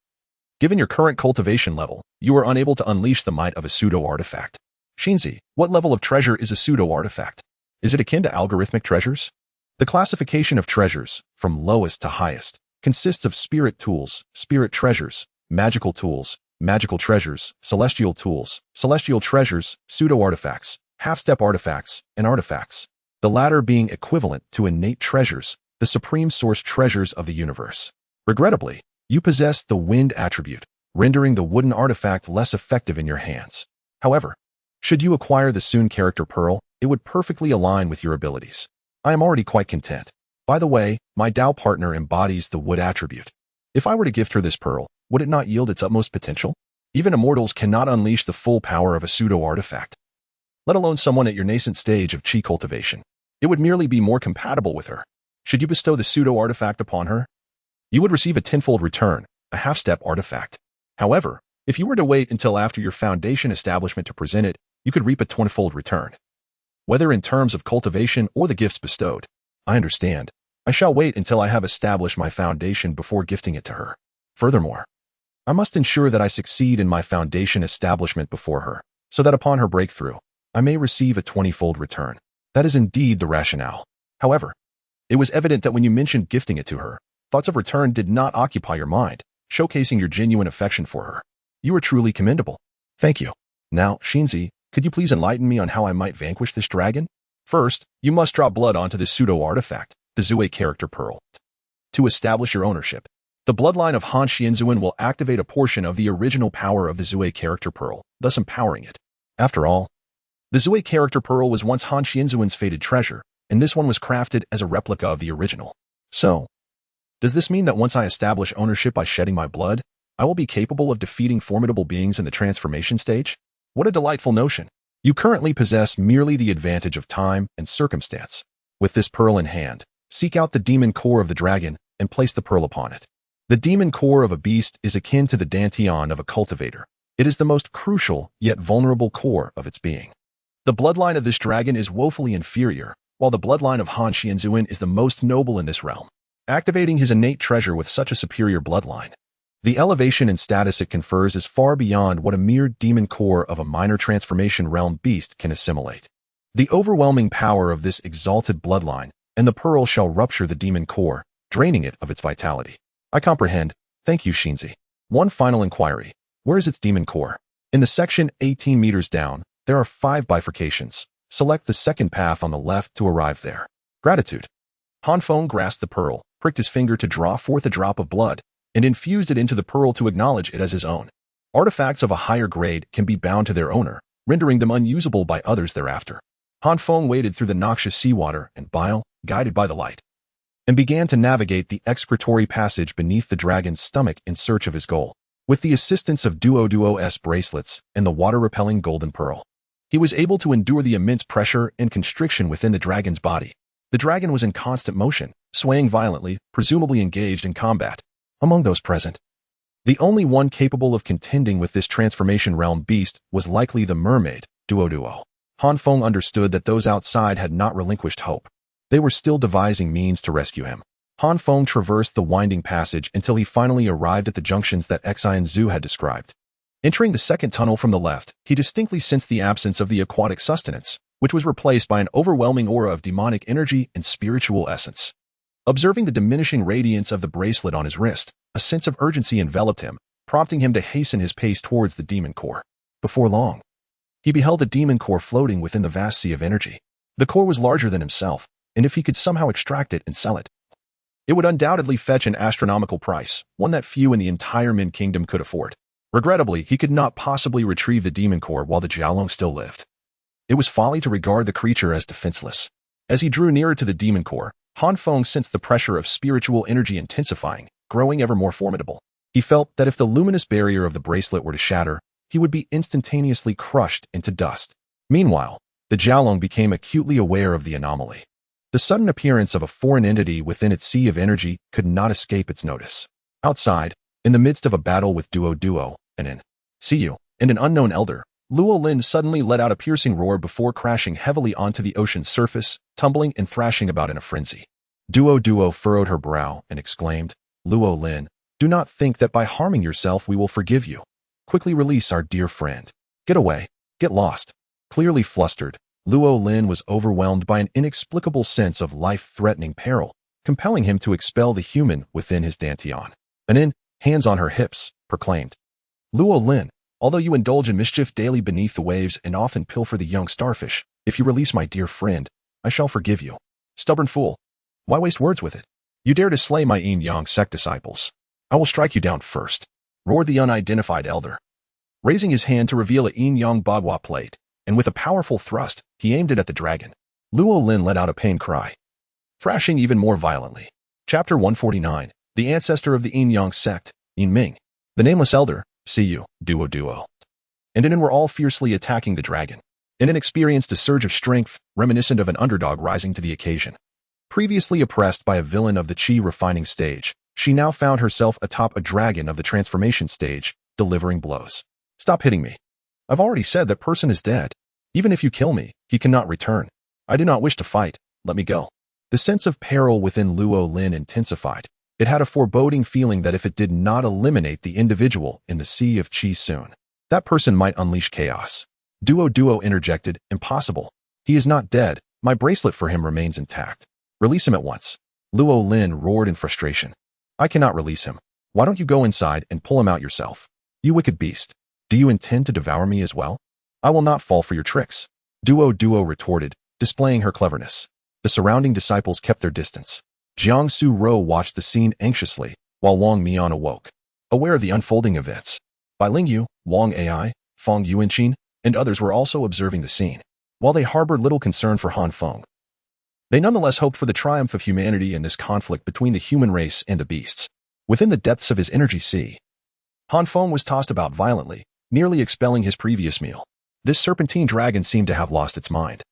[SPEAKER 1] given your current cultivation level, you are unable to unleash the might of a pseudo-artifact. Shinzi, what level of treasure is a pseudo-artifact? Is it akin to algorithmic treasures? The classification of treasures, from lowest to highest, consists of spirit tools, spirit treasures, magical tools, magical treasures, celestial tools, celestial treasures, pseudo-artifacts, half-step artifacts, and artifacts. The latter being equivalent to innate treasures, the supreme source treasures of the universe. Regrettably, you possess the wind attribute, rendering the wooden artifact less effective in your hands. However, should you acquire the Sun character pearl, it would perfectly align with your abilities. I am already quite content. By the way, my Tao partner embodies the wood attribute. If I were to gift her this pearl, would it not yield its utmost potential? Even immortals cannot unleash the full power of a pseudo-artifact, let alone someone at your nascent stage of chi cultivation. It would merely be more compatible with her. Should you bestow the pseudo-artifact upon her, you would receive a tenfold return, a half-step artifact. However, if you were to wait until after your foundation establishment to present it, you could reap a tenfold return. Whether in terms of cultivation or the gifts bestowed, I understand. I shall wait until I have established my foundation before gifting it to her. Furthermore, I must ensure that I succeed in my foundation establishment before her, so that upon her breakthrough, I may receive a 20-fold return. That is indeed the rationale. However, it was evident that when you mentioned gifting it to her, thoughts of return did not occupy your mind, showcasing your genuine affection for her. You are truly commendable. Thank you. Now, Shinzi, could you please enlighten me on how I might vanquish this dragon? First, you must drop blood onto this pseudo-artifact, the Zue character pearl. To establish your ownership, the bloodline of Han Xianzuan will activate a portion of the original power of the Zue character pearl, thus empowering it. After all, the Zue character pearl was once Han Xianzuan's fated treasure, and this one was crafted as a replica of the original. So, does this mean that once I establish ownership by shedding my blood, I will be capable of defeating formidable beings in the transformation stage? What a delightful notion. You currently possess merely the advantage of time and circumstance. With this pearl in hand, seek out the demon core of the dragon and place the pearl upon it. The demon core of a beast is akin to the dantian of a cultivator. It is the most crucial yet vulnerable core of its being. The bloodline of this dragon is woefully inferior, while the bloodline of Han Xianzuan is the most noble in this realm. Activating his innate treasure with such a superior bloodline, the elevation and status it confers is far beyond what a mere demon core of a minor transformation realm beast can assimilate. The overwhelming power of this exalted bloodline, and the pearl shall rupture the demon core, draining it of its vitality. I comprehend. Thank you, Shinzi. One final inquiry. Where is its demon core? In the section 18 meters down, there are 5 bifurcations. Select the second path on the left to arrive there. Gratitude. Han Feng grasped the pearl, pricked his finger to draw forth a drop of blood, and infused it into the pearl to acknowledge it as his own. Artifacts of a higher grade can be bound to their owner, rendering them unusable by others thereafter. Han Feng waded through the noxious seawater and bile, guided by the light, and began to navigate the excretory passage beneath the dragon's stomach in search of his goal. With the assistance of Duo-Duo-S bracelets and the water-repelling golden pearl, he was able to endure the immense pressure and constriction within the dragon's body. The dragon was in constant motion, swaying violently, presumably engaged in combat. Among those present, the only one capable of contending with this transformation realm beast was likely the mermaid, Duo-Duo. Han Feng understood that those outside had not relinquished hope. They were still devising means to rescue him. Han Feng traversed the winding passage until he finally arrived at the junctions that Xian Zhu had described. Entering the second tunnel from the left, he distinctly sensed the absence of the aquatic sustenance, which was replaced by an overwhelming aura of demonic energy and spiritual essence. Observing the diminishing radiance of the bracelet on his wrist, a sense of urgency enveloped him, prompting him to hasten his pace towards the demon core. Before long, he beheld a demon core floating within the vast sea of energy. The core was larger than himself, and if he could somehow extract it and sell it, It would undoubtedly fetch an astronomical price, one that few in the entire Min Kingdom could afford. Regrettably, he could not possibly retrieve the demon core while the Jiaolong still lived. It was folly to regard the creature as defenseless. As he drew nearer to the demon core, Han Feng sensed the pressure of spiritual energy intensifying, growing ever more formidable. He felt that if the luminous barrier of the bracelet were to shatter, he would be instantaneously crushed into dust. Meanwhile, the Jiaolong became acutely aware of the anomaly. The sudden appearance of a foreign entity within its sea of energy could not escape its notice. Outside, in the midst of a battle with Duo, see you, and an unknown elder, Luo Lin suddenly let out a piercing roar before crashing heavily onto the ocean's surface, tumbling and thrashing about in a frenzy. Duo furrowed her brow and exclaimed, Luo Lin, do not think that by harming yourself we will forgive you. Quickly release our dear friend. Get away. Get lost. Clearly flustered, Luo Lin was overwhelmed by an inexplicable sense of life-threatening peril, compelling him to expel the human within his dantian. Anin, hands on her hips, proclaimed, Luo Lin, although you indulge in mischief daily beneath the waves and often pilfer the young starfish, if you release my dear friend, I shall forgive you. Stubborn fool. Why waste words with it? You dare to slay my Yin-Yang sect disciples. I will strike you down first, roared the unidentified elder. Raising his hand to reveal a Yin-Yang Bagua plate, and with a powerful thrust, he aimed it at the dragon. Luo Lin let out a pained cry, thrashing even more violently. Chapter 149, The Ancestor of the Yin-Yang Sect, Yin Ming. The Nameless Elder, see you, Duo, and Inin were all fiercely attacking the dragon. Inin experienced a surge of strength, reminiscent of an underdog rising to the occasion. Previously oppressed by a villain of the Qi refining stage, she now found herself atop a dragon of the transformation stage, delivering blows. Stop hitting me. I've already said that person is dead. Even if you kill me, he cannot return. I do not wish to fight. Let me go. The sense of peril within Luo Lin intensified. It had a foreboding feeling that if it did not eliminate the individual in the sea of Qi soon, that person might unleash chaos. Duo interjected, impossible. He is not dead. My bracelet for him remains intact. Release him at once. Luo Lin roared in frustration. I cannot release him. Why don't you go inside and pull him out yourself? You wicked beast. Do you intend to devour me as well? I will not fall for your tricks. Duo retorted, displaying her cleverness. The surrounding disciples kept their distance. Jiang Su Ro watched the scene anxiously, while Wang Mian awoke, aware of the unfolding events. Bai Lingyu, Wang Ai, Feng Yuanqin, and others were also observing the scene. While they harbored little concern for Han Feng, they nonetheless hoped for the triumph of humanity in this conflict between the human race and the beasts. Within the depths of his energy sea, Han Feng was tossed about violently, nearly expelling his previous meal. This serpentine dragon seemed to have lost its mind,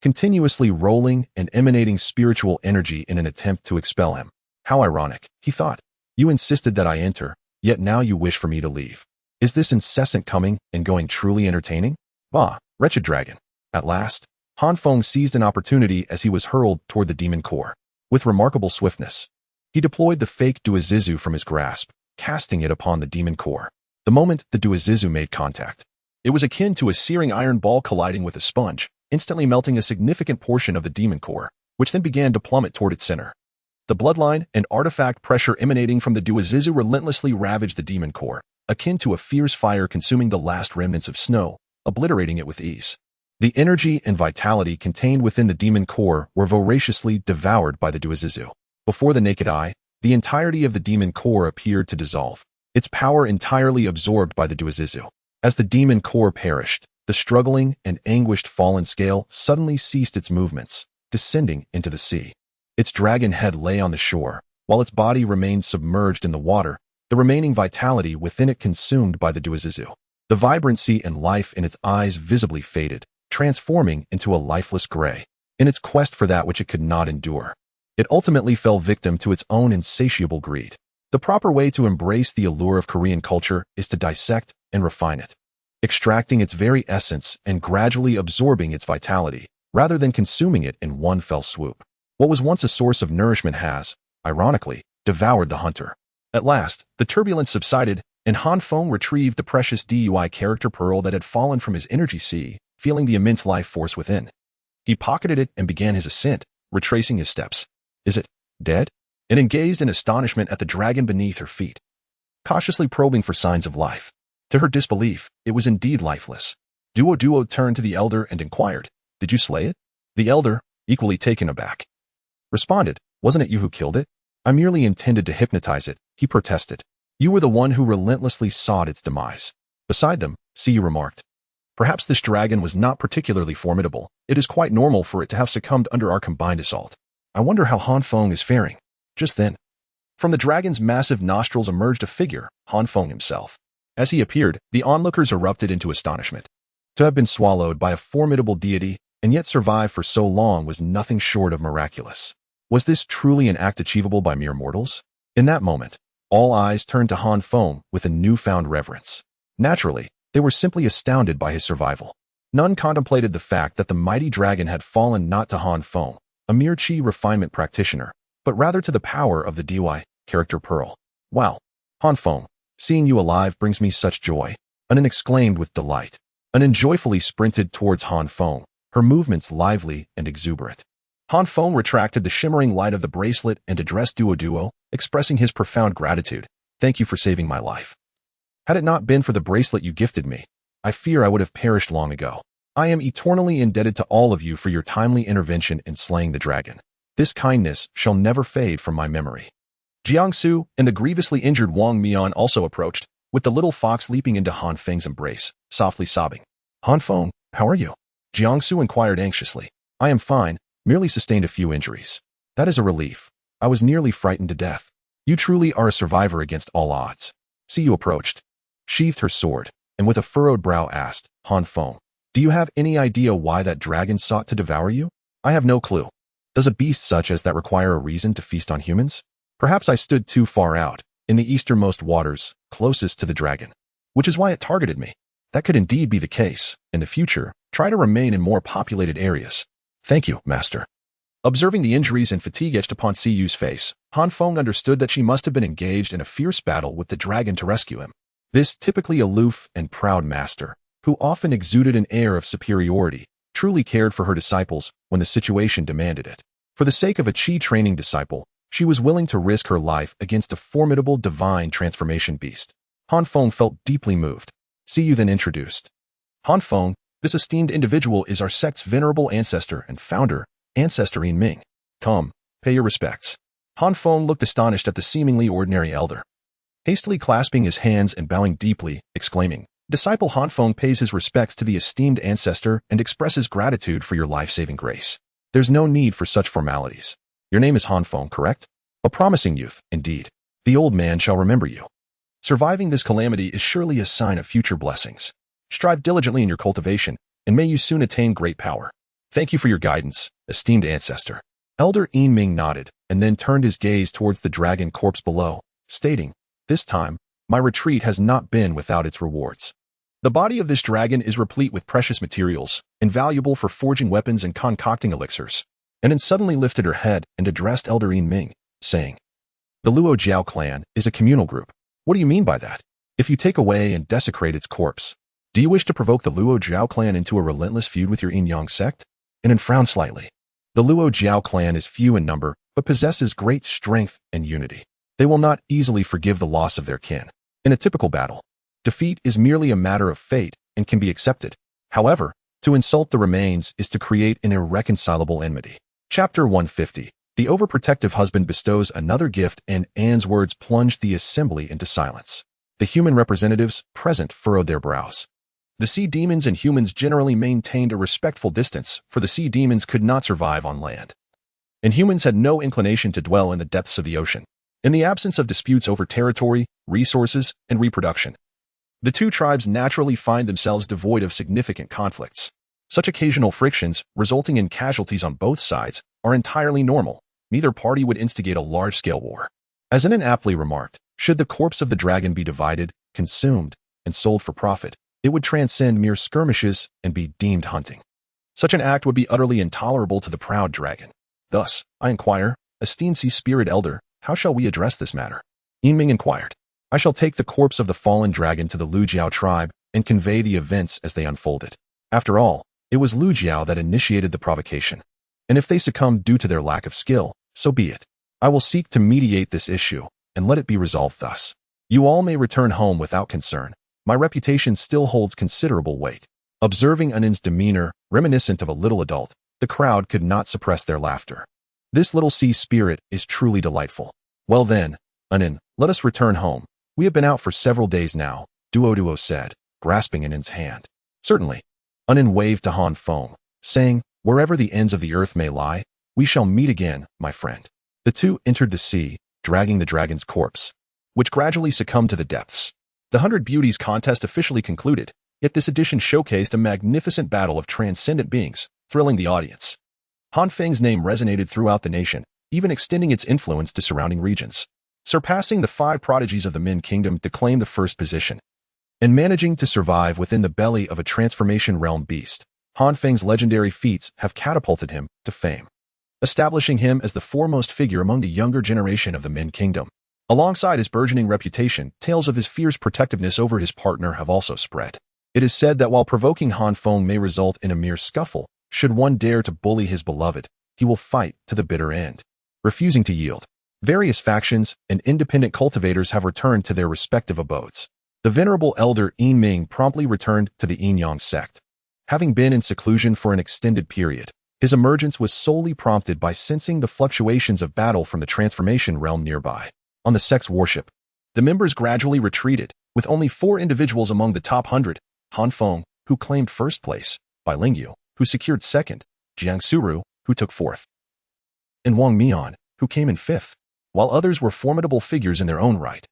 [SPEAKER 1] continuously rolling and emanating spiritual energy in an attempt to expel him. How ironic, he thought. You insisted that I enter, yet now you wish for me to leave. Is this incessant coming and going truly entertaining? Bah, wretched dragon. At last, Han Feng seized an opportunity as he was hurled toward the demon core. With remarkable swiftness, he deployed the fake Duozizu from his grasp, casting it upon the demon core. The moment the Duozizu made contact, it was akin to a searing iron ball colliding with a sponge, instantly melting a significant portion of the demon core, which then began to plummet toward its center. The bloodline and artifact pressure emanating from the Duozizu relentlessly ravaged the demon core, akin to a fierce fire consuming the last remnants of snow, obliterating it with ease. The energy and vitality contained within the demon core were voraciously devoured by the Duozizu. Before the naked eye, the entirety of the demon core appeared to dissolve, its power entirely absorbed by the Duozizu. As the demon core perished, the struggling and anguished fallen scale suddenly ceased its movements, descending into the sea. Its dragon head lay on the shore, while its body remained submerged in the water, the remaining vitality within it consumed by the Duozizu. The vibrancy and life in its eyes visibly faded, transforming into a lifeless gray. In its quest for that which it could not endure, it ultimately fell victim to its own insatiable greed. The proper way to embrace the allure of Korean culture is to dissect and refine it, extracting its very essence and gradually absorbing its vitality, rather than consuming it in one fell swoop. What was once a source of nourishment has, ironically, devoured the hunter. At last, the turbulence subsided, and Han Feng retrieved the precious DUI character pearl that had fallen from his energy sea, feeling the immense life force within. He pocketed it and began his ascent, retracing his steps. Is it dead? And gazed in astonishment at the dragon beneath her feet, cautiously probing for signs of life. To her disbelief, it was indeed lifeless. Duo turned to the elder and inquired, Did you slay it? The elder, equally taken aback, responded, Wasn't it you who killed it? I merely intended to hypnotize it, he protested. You were the one who relentlessly sought its demise. Beside them, Siyu remarked. Perhaps this dragon was not particularly formidable. It is quite normal for it to have succumbed under our combined assault. I wonder how Feng is faring. Just then, from the dragon's massive nostrils emerged a figure, Feng himself. As he appeared, the onlookers erupted into astonishment. To have been swallowed by a formidable deity and yet survive for so long was nothing short of miraculous. Was this truly an act achievable by mere mortals? In that moment, all eyes turned to Feng with a newfound reverence. Naturally, they were simply astounded by his survival. None contemplated the fact that the mighty dragon had fallen not to Feng, a mere chi refinement practitioner, but rather to the power of the DY character pearl. Wow, Feng, seeing you alive brings me such joy, Anan exclaimed with delight. Anan joyfully sprinted towards Feng, her movements lively and exuberant. Feng retracted the shimmering light of the bracelet and addressed Duo, expressing his profound gratitude. Thank you for saving my life. Had it not been for the bracelet you gifted me, I fear I would have perished long ago. I am eternally indebted to all of you for your timely intervention in slaying the dragon. This kindness shall never fade from my memory. Jiangsu and the grievously injured Wang Mian also approached, with the little fox leaping into Feng's embrace, softly sobbing. Feng, how are you? Jiangsu inquired anxiously. I am fine, merely sustained a few injuries. That is a relief. I was nearly frightened to death. You truly are a survivor against all odds. Siyu approached, sheathed her sword, and with a furrowed brow asked, Feng, do you have any idea why that dragon sought to devour you? I have no clue. Does a beast such as that require a reason to feast on humans? Perhaps I stood too far out, in the easternmost waters, closest to the dragon, which is why it targeted me. That could indeed be the case. In the future, try to remain in more populated areas. Thank you, Master. Observing the injuries and fatigue etched upon Siyu's face, Feng understood that she must have been engaged in a fierce battle with the dragon to rescue him. This typically aloof and proud master, who often exuded an air of superiority, truly cared for her disciples when the situation demanded it. For the sake of a chi-training disciple, she was willing to risk her life against a formidable divine transformation beast. Feng felt deeply moved. Siyu then introduced. Feng, this esteemed individual is our sect's venerable ancestor and founder, Ancestor Ming. Come, pay your respects. Feng looked astonished at the seemingly ordinary elder. Hastily clasping his hands and bowing deeply, exclaiming, Disciple Feng pays his respects to the esteemed ancestor and expresses gratitude for your life-saving grace. There's no need for such formalities. Your name is Feng, correct? A promising youth, indeed. The old man shall remember you. Surviving this calamity is surely a sign of future blessings. Strive diligently in your cultivation, and may you soon attain great power. Thank you for your guidance, esteemed ancestor. Elder Ming nodded, and then turned his gaze towards the dragon corpse below, stating, This time, my retreat has not been without its rewards. The body of this dragon is replete with precious materials, invaluable for forging weapons and concocting elixirs. And then suddenly lifted her head and addressed Elder Ming, saying, The Luo Jiao clan is a communal group. What do you mean by that? If you take away and desecrate its corpse, do you wish to provoke the Luo Jiao clan into a relentless feud with your Yin-Yang sect? And then frowned slightly. The Luo Jiao clan is few in number, but possesses great strength and unity. They will not easily forgive the loss of their kin. In a typical battle, defeat is merely a matter of fate and can be accepted. However, to insult the remains is to create an irreconcilable enmity. Chapter 150. The overprotective husband bestows another gift, and Anne's words plunged the assembly into silence. The human representatives present furrowed their brows. The sea demons and humans generally maintained a respectful distance, for the sea demons could not survive on land. And humans had no inclination to dwell in the depths of the ocean. In the absence of disputes over territory, resources, and reproduction, the two tribes naturally find themselves devoid of significant conflicts. Such occasional frictions, resulting in casualties on both sides, are entirely normal. Neither party would instigate a large-scale war. As Anan aptly remarked, should the corpse of the dragon be divided, consumed, and sold for profit, it would transcend mere skirmishes and be deemed hunting. Such an act would be utterly intolerable to the proud dragon. Thus, I inquire, esteemed sea spirit elder, how shall we address this matter? Ming inquired. I shall take the corpse of the fallen dragon to the Lu Jiao tribe and convey the events as they unfolded. After all, it was Lu Jiao that initiated the provocation. And if they succumb due to their lack of skill, so be it. I will seek to mediate this issue, and let it be resolved thus. You all may return home without concern. My reputation still holds considerable weight. Observing Anan's demeanor, reminiscent of a little adult, the crowd could not suppress their laughter. This little sea spirit is truly delightful. Well then, Anin, let us return home. We have been out for several days now, Duo said, grasping Anin's hand. Certainly. Anin waved to Han Feng, saying, wherever the ends of the earth may lie, we shall meet again, my friend. The two entered the sea, dragging the dragon's corpse, which gradually succumbed to the depths. The 100 Beauties contest officially concluded, yet this edition showcased a magnificent battle of transcendent beings, thrilling the audience. Han Feng's name resonated throughout the nation, even extending its influence to surrounding regions, surpassing the 5 prodigies of the Min Kingdom to claim the first position. And managing to survive within the belly of a transformation realm beast, Han Feng's legendary feats have catapulted him to fame, establishing him as the foremost figure among the younger generation of the Min Kingdom. Alongside his burgeoning reputation, tales of his fierce protectiveness over his partner have also spread. It is said that while provoking Han Feng may result in a mere scuffle, should one dare to bully his beloved, he will fight to the bitter end, refusing to yield. Various factions and independent cultivators have returned to their respective abodes. The venerable elder Yin Ming promptly returned to the Yin Yang sect. Having been in seclusion for an extended period, his emergence was solely prompted by sensing the fluctuations of battle from the transformation realm nearby. On the sect's worship, the members gradually retreated, with only 4 individuals among the top 100, Han Feng, who claimed first place, Bai Lingyu, who secured second, Jiang Suru, who took fourth, and Wang Mian, who came in fifth, while others were formidable figures in their own right.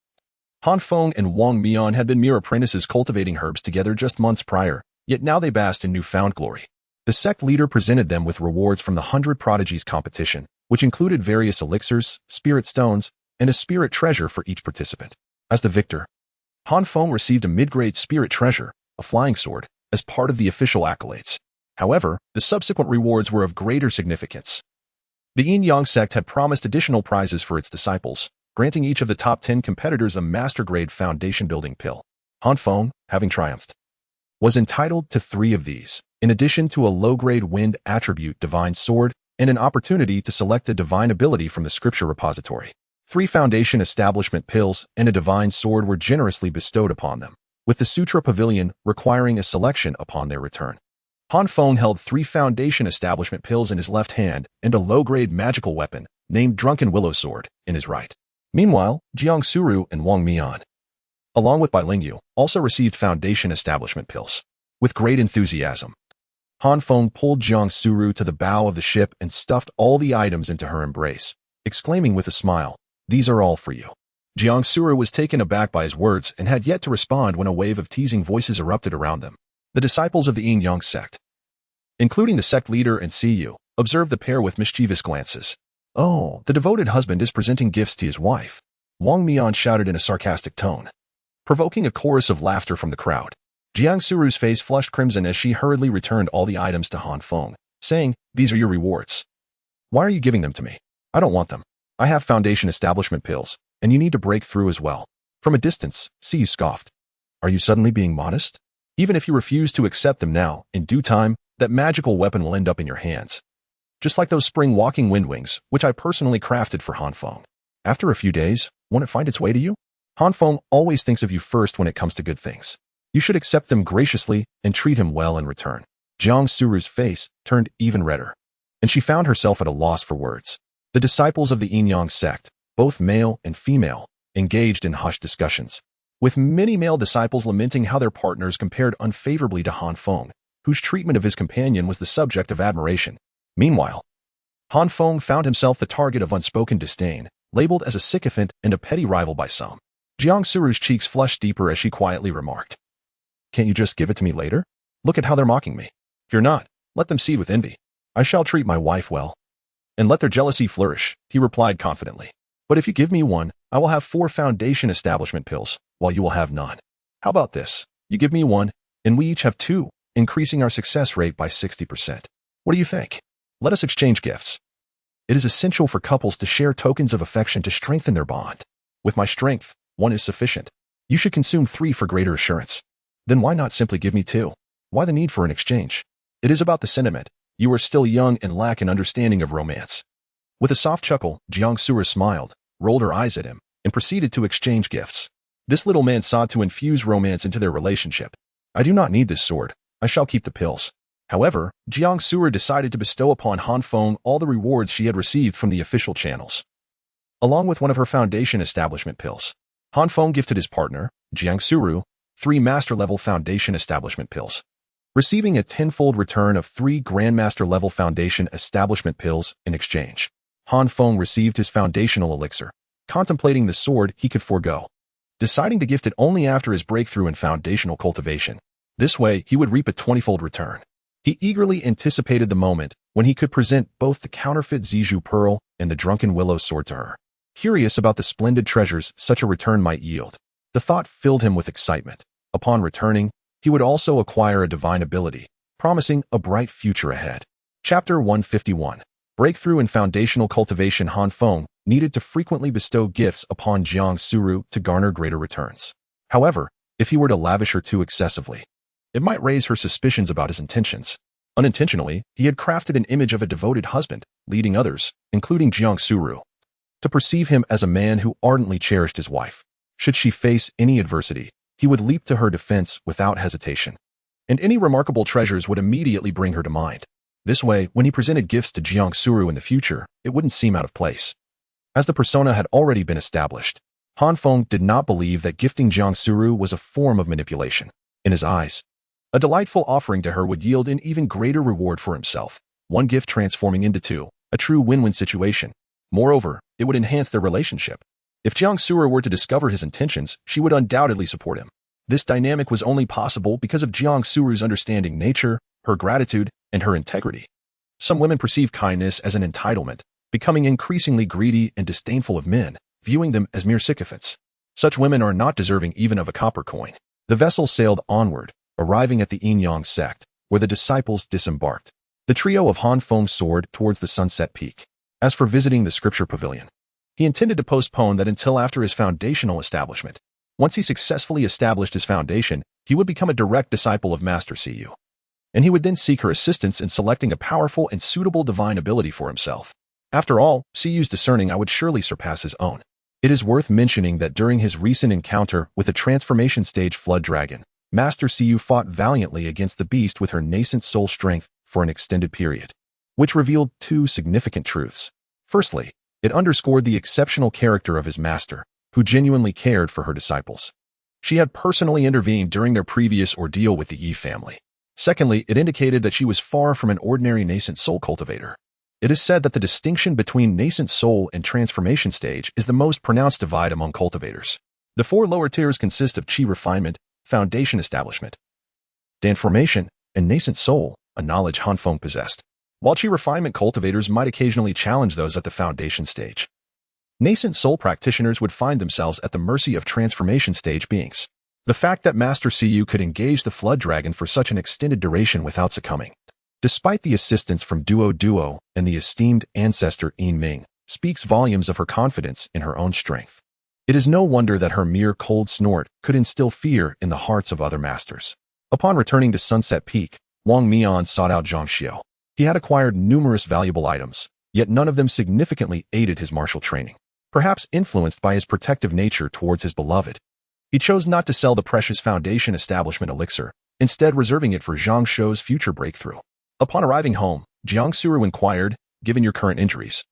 [SPEAKER 1] Han Feng and Wang Mian had been mere apprentices cultivating herbs together just months prior, yet now they basked in newfound glory. The sect leader presented them with rewards from the 100 Prodigies competition, which included various elixirs, spirit stones, and a spirit treasure for each participant. As the victor, Han Feng received a mid-grade spirit treasure, a flying sword, as part of the official accolades. However, the subsequent rewards were of greater significance. The Yin Yang sect had promised additional prizes for its disciples, granting each of the top 10 competitors a master-grade foundation-building pill. Han Feng, having triumphed, was entitled to 3 of these, in addition to a low-grade wind attribute divine sword and an opportunity to select a divine ability from the scripture repository. 3 foundation establishment pills and a divine sword were generously bestowed upon them, with the Sutra Pavilion requiring a selection upon their return. Han Feng held 3 foundation establishment pills in his left hand and a low-grade magical weapon, named Drunken Willow Sword, in his right. Meanwhile, Jiang Suru and Wang Mian, along with Bai Lingyu, also received foundation establishment pills. With great enthusiasm, Han Feng pulled Jiang Suru to the bow of the ship and stuffed all the items into her embrace, exclaiming with a smile, "These are all for you." Jiang Suru was taken aback by his words and had yet to respond when a wave of teasing voices erupted around them. The disciples of the Yin Yang sect, including the sect leader and Siyu, observed the pair with mischievous glances. "Oh, the devoted husband is presenting gifts to his wife," Wang Mian shouted in a sarcastic tone, provoking a chorus of laughter from the crowd. Jiang Suru's face flushed crimson as she hurriedly returned all the items to Han Feng, saying, "These are your rewards. Why are you giving them to me? I don't want them. I have foundation establishment pills, and you need to break through as well." From a distance, Siyu scoffed. "Are you suddenly being modest? Even if you refuse to accept them now, in due time, that magical weapon will end up in your hands. Just like those spring walking wind wings, which I personally crafted for Han Feng. After a few days, won't it find its way to you? Han Feng always thinks of you first when it comes to good things. You should accept them graciously and treat him well in return." Jiang Suru's face turned even redder, and she found herself at a loss for words. The disciples of the Yin Yang sect, both male and female, engaged in hushed discussions, with many male disciples lamenting how their partners compared unfavorably to Han Feng, whose treatment of his companion was the subject of admiration. Meanwhile, Han Feng found himself the target of unspoken disdain, labeled as a sycophant and a petty rival by some. Jiang Suru's cheeks flushed deeper as she quietly remarked, "Can't you just give it to me later? Look at how they're mocking me. Fear not, let them seethe with envy. I shall treat my wife well, and let their jealousy flourish," he replied confidently. "But if you give me one, I will have 4 foundation establishment pills, while you will have none. How about this? You give me 1, and we each have 2, increasing our success rate by 60%. What do you think? Let us exchange gifts. It is essential for couples to share tokens of affection to strengthen their bond. With my strength, 1 is sufficient. You should consume 3 for greater assurance. Then why not simply give me 2? Why the need for an exchange? It is about the sentiment. You are still young and lack an understanding of romance." With a soft chuckle, Jiang Suru smiled, rolled her eyes at him, and proceeded to exchange gifts. This little man sought to infuse romance into their relationship. "I do not need this sword. I shall keep the pills." However, Jiang Suru decided to bestow upon Han Feng all the rewards she had received from the official channels. along with one of her foundation establishment pills. Han Feng gifted his partner, Jiang Suru, 3 master-level foundation establishment pills, receiving a tenfold return of 3 grandmaster-level foundation establishment pills in exchange. Han Feng received his foundational elixir, contemplating the sword he could forego, deciding to gift it only after his breakthrough in foundational cultivation. This way, he would reap a 20-fold return. He eagerly anticipated the moment when he could present both the counterfeit Zizhu pearl and the drunken willow sword to her. Curious about the splendid treasures such a return might yield, the thought filled him with excitement. Upon returning, he would also acquire a divine ability, promising a bright future ahead. Chapter 151. Breakthrough in Foundational Cultivation. Han Feng needed to frequently bestow gifts upon Jiang Suru to garner greater returns. However, if he were to lavish her too excessively, it might raise her suspicions about his intentions. Unintentionally, he had crafted an image of a devoted husband, leading others, including Jiang Suru, to perceive him as a man who ardently cherished his wife. Should she face any adversity, he would leap to her defense without hesitation, and any remarkable treasures would immediately bring her to mind. This way, when he presented gifts to Jiang Suru in the future, it wouldn't seem out of place. As the persona had already been established, Han Feng did not believe that gifting Jiang Suru was a form of manipulation. In his eyes, a delightful offering to her would yield an even greater reward for himself, one gift transforming into 2, a true win-win situation. Moreover, it would enhance their relationship. If Jiang Suru were to discover his intentions, she would undoubtedly support him. This dynamic was only possible because of Jiang Suru's understanding nature, her gratitude, and her integrity. Some women perceive kindness as an entitlement, becoming increasingly greedy and disdainful of men, viewing them as mere sycophants. Such women are not deserving even of a copper coin. The vessel sailed onward, arriving at the Yin-Yang sect, where the disciples disembarked. The trio of Han Feng soared towards the sunset peak. As for visiting the scripture pavilion, he intended to postpone that until after his foundational establishment. Once he successfully established his foundation, he would become a direct disciple of Master Siyu, and he would then seek her assistance in selecting a powerful and suitable divine ability for himself. After all, Siyu's discerning eye would surely surpass his own. It is worth mentioning that during his recent encounter with the transformation stage flood dragon, Master Siyu fought valiantly against the beast with her nascent soul strength for an extended period, which revealed 2 significant truths. Firstly, it underscored the exceptional character of his master, who genuinely cared for her disciples. She had personally intervened during their previous ordeal with the Yi family. Secondly, it indicated that she was far from an ordinary nascent soul cultivator. It is said that the distinction between nascent soul and transformation stage is the most pronounced divide among cultivators. The 4 lower tiers consist of Qi refinement, foundation establishment, transformation, and nascent soul, a knowledge Han Feng possessed. While Qi refinement cultivators might occasionally challenge those at the foundation stage, nascent soul practitioners would find themselves at the mercy of transformation stage beings. The fact that Master Siyu could engage the flood dragon for such an extended duration without succumbing, despite the assistance from Duo and the esteemed ancestor Yin Ming, speaks volumes of her confidence in her own strength. It is no wonder that her mere cold snort could instill fear in the hearts of other masters. Upon returning to Sunset Peak, Wang Mian sought out Zhang Xiu. He had acquired numerous valuable items, yet none of them significantly aided his martial training. Perhaps influenced by his protective nature towards his beloved, he chose not to sell the precious foundation establishment elixir, instead reserving it for Zhang Xiu's future breakthrough. Upon arriving home, Jiang Suru inquired, "Given your current injuries,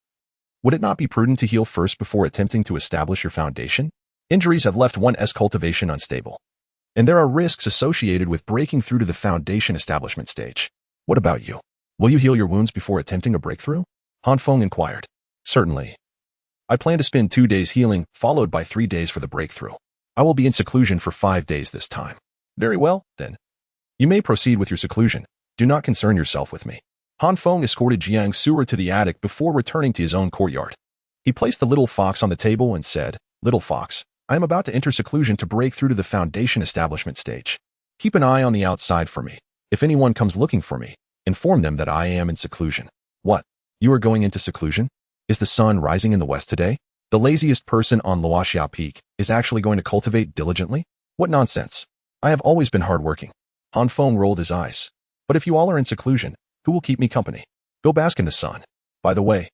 [SPEAKER 1] would it not be prudent to heal first before attempting to establish your foundation? Injuries have left one's cultivation unstable, and there are risks associated with breaking through to the foundation establishment stage. What about you? Will you heal your wounds before attempting a breakthrough?" Han Feng inquired. "Certainly. I plan to spend 2 days healing, followed by 3 days for the breakthrough. I will be in seclusion for 5 days this time." "Very well, then. You may proceed with your seclusion. Do not concern yourself with me." Han Feng escorted Jiang Suru to the attic before returning to his own courtyard. He placed the little fox on the table and said, "Little fox, I am about to enter seclusion to break through to the foundation establishment stage. Keep an eye on the outside for me. If anyone comes looking for me, inform them that I am in seclusion." "What? You are going into seclusion? Is the sun rising in the west today? The laziest person on Luoxia Peak is actually going to cultivate diligently? What nonsense. I have always been hardworking." Han Feng rolled his eyes. "But if you all are in seclusion, who will keep me company? Go bask in the sun. By the way,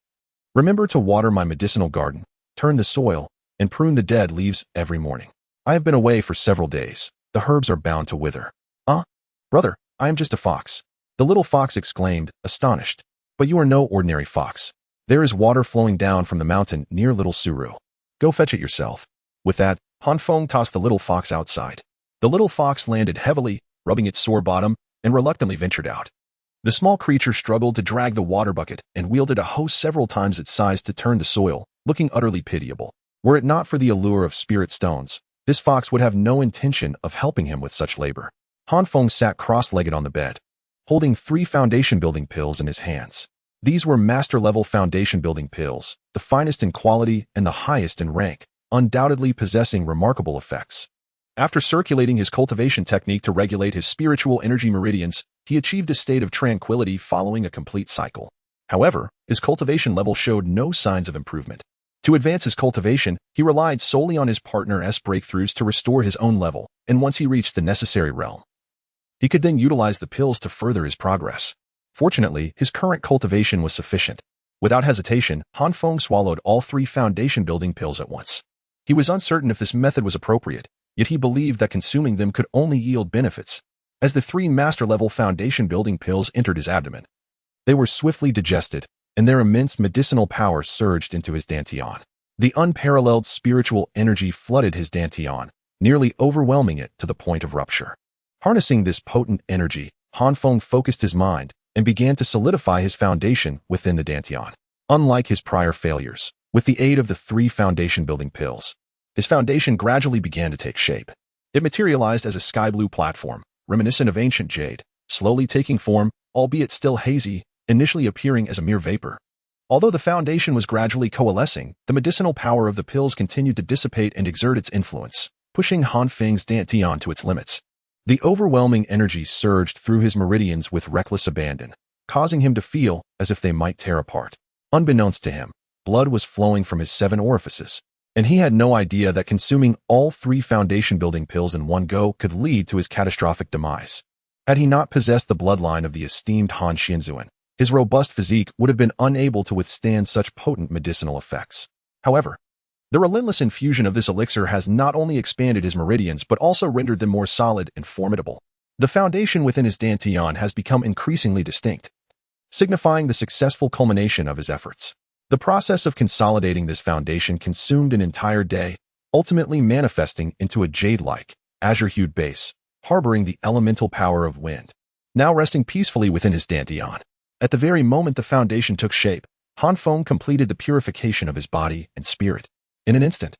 [SPEAKER 1] remember to water my medicinal garden, turn the soil, and prune the dead leaves every morning. I have been away for several days. The herbs are bound to wither." "Ah, brother, I am just a fox," the little fox exclaimed, astonished. "But you are no ordinary fox. There is water flowing down from the mountain near Little Suru. Go fetch it yourself." With that, Feng tossed the little fox outside. The little fox landed heavily, rubbing its sore bottom, and reluctantly ventured out. The small creature struggled to drag the water bucket and wielded a hoe several times its size to turn the soil, looking utterly pitiable. Were it not for the allure of spirit stones, this fox would have no intention of helping him with such labor. Feng sat cross-legged on the bed, holding 3 foundation-building pills in his hands. These were master-level foundation-building pills, the finest in quality and the highest in rank, undoubtedly possessing remarkable effects. After circulating his cultivation technique to regulate his spiritual energy meridians, he achieved a state of tranquility following a complete cycle. However, his cultivation level showed no signs of improvement. To advance his cultivation, he relied solely on his partner's breakthroughs to restore his own level, and once he reached the necessary realm, he could then utilize the pills to further his progress. Fortunately, his current cultivation was sufficient. Without hesitation, Feng swallowed all 3 foundation-building pills at once. He was uncertain if this method was appropriate, yet he believed that consuming them could only yield benefits. As the 3 master-level foundation-building pills entered his abdomen, they were swiftly digested, and their immense medicinal power surged into his dantian. The unparalleled spiritual energy flooded his dantian, nearly overwhelming it to the point of rupture. Harnessing this potent energy, Feng focused his mind and began to solidify his foundation within the dantian. Unlike his prior failures, with the aid of the 3 foundation-building pills, his foundation gradually began to take shape. It materialized as a sky-blue platform, reminiscent of ancient jade, slowly taking form, albeit still hazy, initially appearing as a mere vapor. Although the foundation was gradually coalescing, the medicinal power of the pills continued to dissipate and exert its influence, pushing Feng's dantian to its limits. The overwhelming energy surged through his meridians with reckless abandon, causing him to feel as if they might tear apart. Unbeknownst to him, blood was flowing from his 7 orifices, and he had no idea that consuming all 3 foundation-building pills in one go could lead to his catastrophic demise. Had he not possessed the bloodline of the esteemed Han Xianzuan, his robust physique would have been unable to withstand such potent medicinal effects. However, the relentless infusion of this elixir has not only expanded his meridians but also rendered them more solid and formidable. The foundation within his dantian has become increasingly distinct, signifying the successful culmination of his efforts. The process of consolidating this foundation consumed an entire day, ultimately manifesting into a jade-like, azure-hued base, harboring the elemental power of wind, now resting peacefully within his dantian. At the very moment the foundation took shape, Feng completed the purification of his body and spirit. In an instant,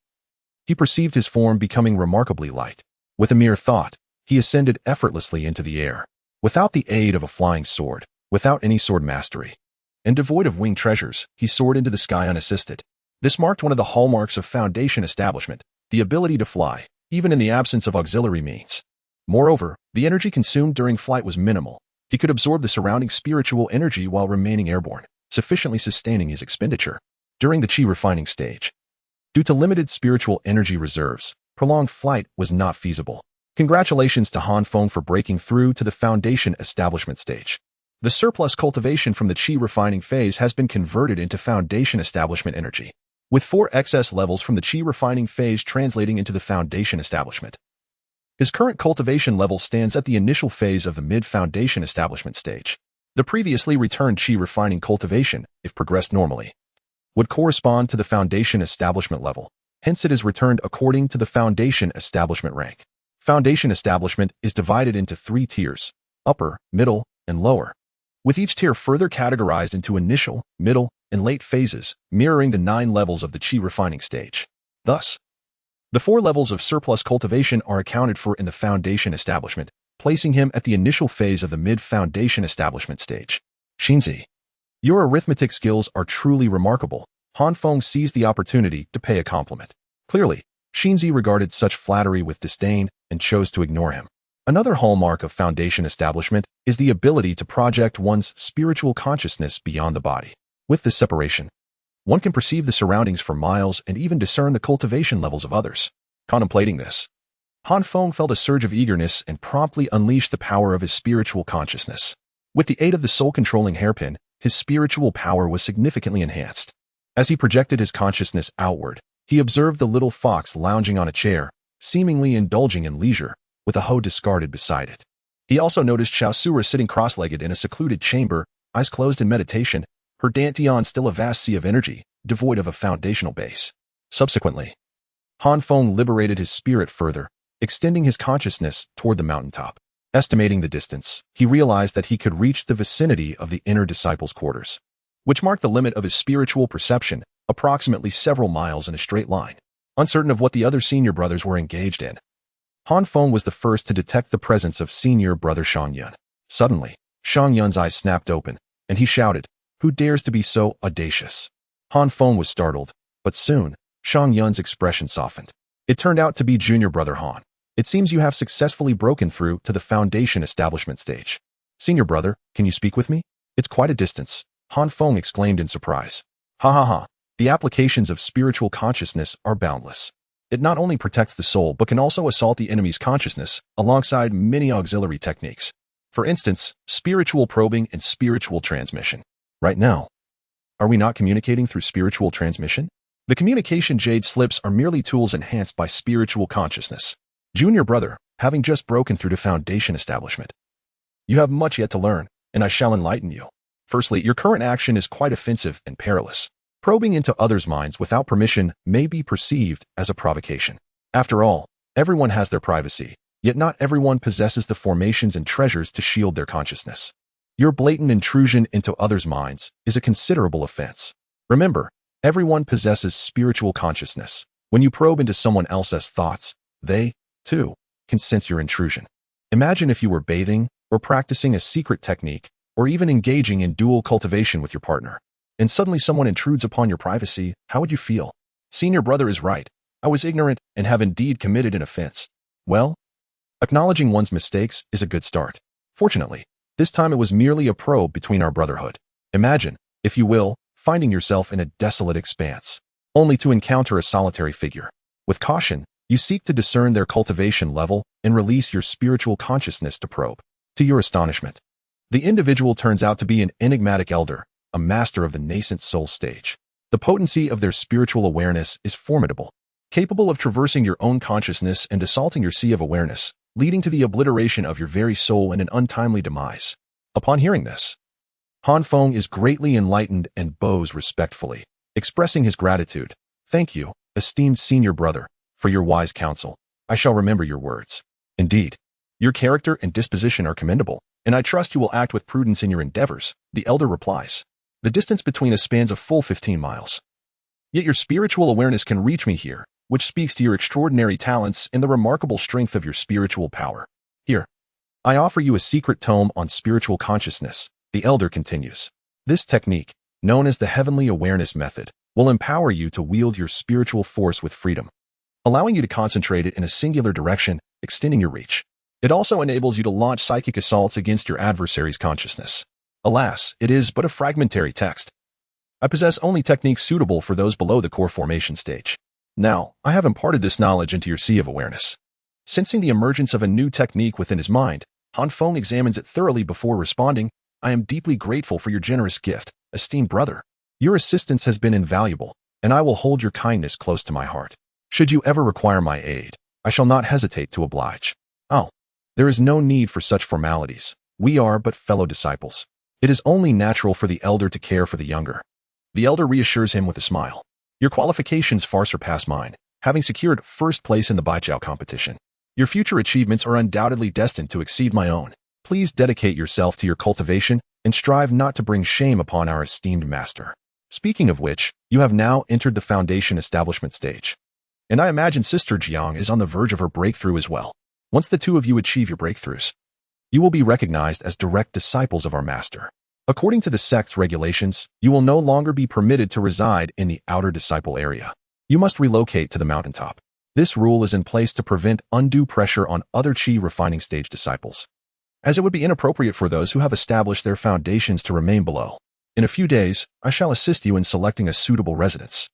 [SPEAKER 1] he perceived his form becoming remarkably light. With a mere thought, he ascended effortlessly into the air, without the aid of a flying sword, without any sword mastery. And devoid of winged treasures, he soared into the sky unassisted. This marked one of the hallmarks of foundation establishment, the ability to fly, even in the absence of auxiliary means. Moreover, the energy consumed during flight was minimal. He could absorb the surrounding spiritual energy while remaining airborne, sufficiently sustaining his expenditure. During the chi refining stage, due to limited spiritual energy reserves, prolonged flight was not feasible. Congratulations to Feng for breaking through to the foundation establishment stage. The surplus cultivation from the chi refining phase has been converted into foundation establishment energy, with 4 excess levels from the chi refining phase translating into the foundation establishment. His current cultivation level stands at the initial phase of the mid-foundation establishment stage. The previously returned chi refining cultivation, if progressed normally, would correspond to the foundation establishment level. Hence it is returned according to the foundation establishment rank. Foundation establishment is divided into 3 tiers, upper, middle, and lower, with each tier further categorized into initial, middle, and late phases, mirroring the 9 levels of the chi refining stage. Thus, the 4 levels of surplus cultivation are accounted for in the foundation establishment, placing him at the initial phase of the mid-foundation establishment stage. Xinzi, your arithmetic skills are truly remarkable. Feng seized the opportunity to pay a compliment. Clearly, Xinzi regarded such flattery with disdain and chose to ignore him. Another hallmark of foundation establishment is the ability to project one's spiritual consciousness beyond the body. With this separation, one can perceive the surroundings for miles and even discern the cultivation levels of others. Contemplating this, Feng felt a surge of eagerness and promptly unleashed the power of his spiritual consciousness. With the aid of the soul-controlling hairpin, his spiritual power was significantly enhanced. As he projected his consciousness outward, he observed the little fox lounging on a chair, seemingly indulging in leisure, with a hoe discarded beside it. He also noticed Xiaosura sitting cross-legged in a secluded chamber, eyes closed in meditation, her dantian still a vast sea of energy, devoid of a foundational base. Subsequently, Han Feng liberated his spirit further, extending his consciousness toward the mountaintop. Estimating the distance, he realized that he could reach the vicinity of the inner disciples' quarters, which marked the limit of his spiritual perception, approximately several miles in a straight line. Uncertain of what the other senior brothers were engaged in, Han Feng was the first to detect the presence of senior brother Shang Yun. Suddenly, Shang Yun's eyes snapped open, and he shouted, "Who dares to be so audacious?" Han Feng was startled, but soon, Shang Yun's expression softened. It turned out to be junior brother Han. It seems you have successfully broken through to the foundation establishment stage. Senior brother, can you speak with me? It's quite a distance, Han Feng exclaimed in surprise. Ha ha ha, the applications of spiritual consciousness are boundless. It not only protects the soul but can also assault the enemy's consciousness alongside many auxiliary techniques. For instance, spiritual probing and spiritual transmission. Right now, are we not communicating through spiritual transmission? The communication jade slips are merely tools enhanced by spiritual consciousness. Junior brother, having just broken through the foundation establishment, you have much yet to learn, and I shall enlighten you. Firstly, your current action is quite offensive and perilous. Probing into others' minds without permission may be perceived as a provocation. After all, everyone has their privacy, yet not everyone possesses the formations and treasures to shield their consciousness. Your blatant intrusion into others' minds is a considerable offense. Remember, everyone possesses spiritual consciousness. When you probe into someone else's thoughts, they, too, can sense your intrusion. Imagine if you were bathing, or practicing a secret technique, or even engaging in dual cultivation with your partner, and suddenly someone intrudes upon your privacy. How would you feel? Senior brother is right. I was ignorant and have indeed committed an offense. Well, acknowledging one's mistakes is a good start. Fortunately, this time it was merely a probe between our brotherhood. Imagine, if you will, finding yourself in a desolate expanse, only to encounter a solitary figure. With caution, you seek to discern their cultivation level and release your spiritual consciousness to probe. To your astonishment, the individual turns out to be an enigmatic elder, a master of the nascent soul stage. The potency of their spiritual awareness is formidable, capable of traversing your own consciousness and assaulting your sea of awareness, leading to the obliteration of your very soul and an untimely demise. Upon hearing this, Han Feng is greatly enlightened and bows respectfully, expressing his gratitude. Thank you, esteemed senior brother, for your wise counsel. I shall remember your words. Indeed, your character and disposition are commendable, and I trust you will act with prudence in your endeavors, the elder replies. The distance between us spans a full 15 miles. Yet your spiritual awareness can reach me here, which speaks to your extraordinary talents and the remarkable strength of your spiritual power. Here, I offer you a secret tome on spiritual consciousness, the elder continues. This technique, known as the heavenly awareness method, will empower you to wield your spiritual force with freedom, allowing you to concentrate it in a singular direction, extending your reach. It also enables you to launch psychic assaults against your adversary's consciousness. Alas, it is but a fragmentary text. I possess only techniques suitable for those below the core formation stage. Now, I have imparted this knowledge into your sea of awareness. Sensing the emergence of a new technique within his mind, Han Feng examines it thoroughly before responding. I am deeply grateful for your generous gift, esteemed brother. Your assistance has been invaluable, and I will hold your kindness close to my heart. Should you ever require my aid, I shall not hesitate to oblige. Oh, there is no need for such formalities. We are but fellow disciples. It is only natural for the elder to care for the younger. The elder reassures him with a smile. Your qualifications far surpass mine, having secured first place in the Baijiao competition. Your future achievements are undoubtedly destined to exceed my own. Please dedicate yourself to your cultivation and strive not to bring shame upon our esteemed master. Speaking of which, you have now entered the foundation establishment stage. And I imagine Sister Jiang is on the verge of her breakthrough as well. Once the two of you achieve your breakthroughs, you will be recognized as direct disciples of our master. According to the sect's regulations, you will no longer be permitted to reside in the outer disciple area. You must relocate to the mountaintop. This rule is in place to prevent undue pressure on other Qi refining stage disciples, as it would be inappropriate for those who have established their foundations to remain below. In a few days, I shall assist you in selecting a suitable residence,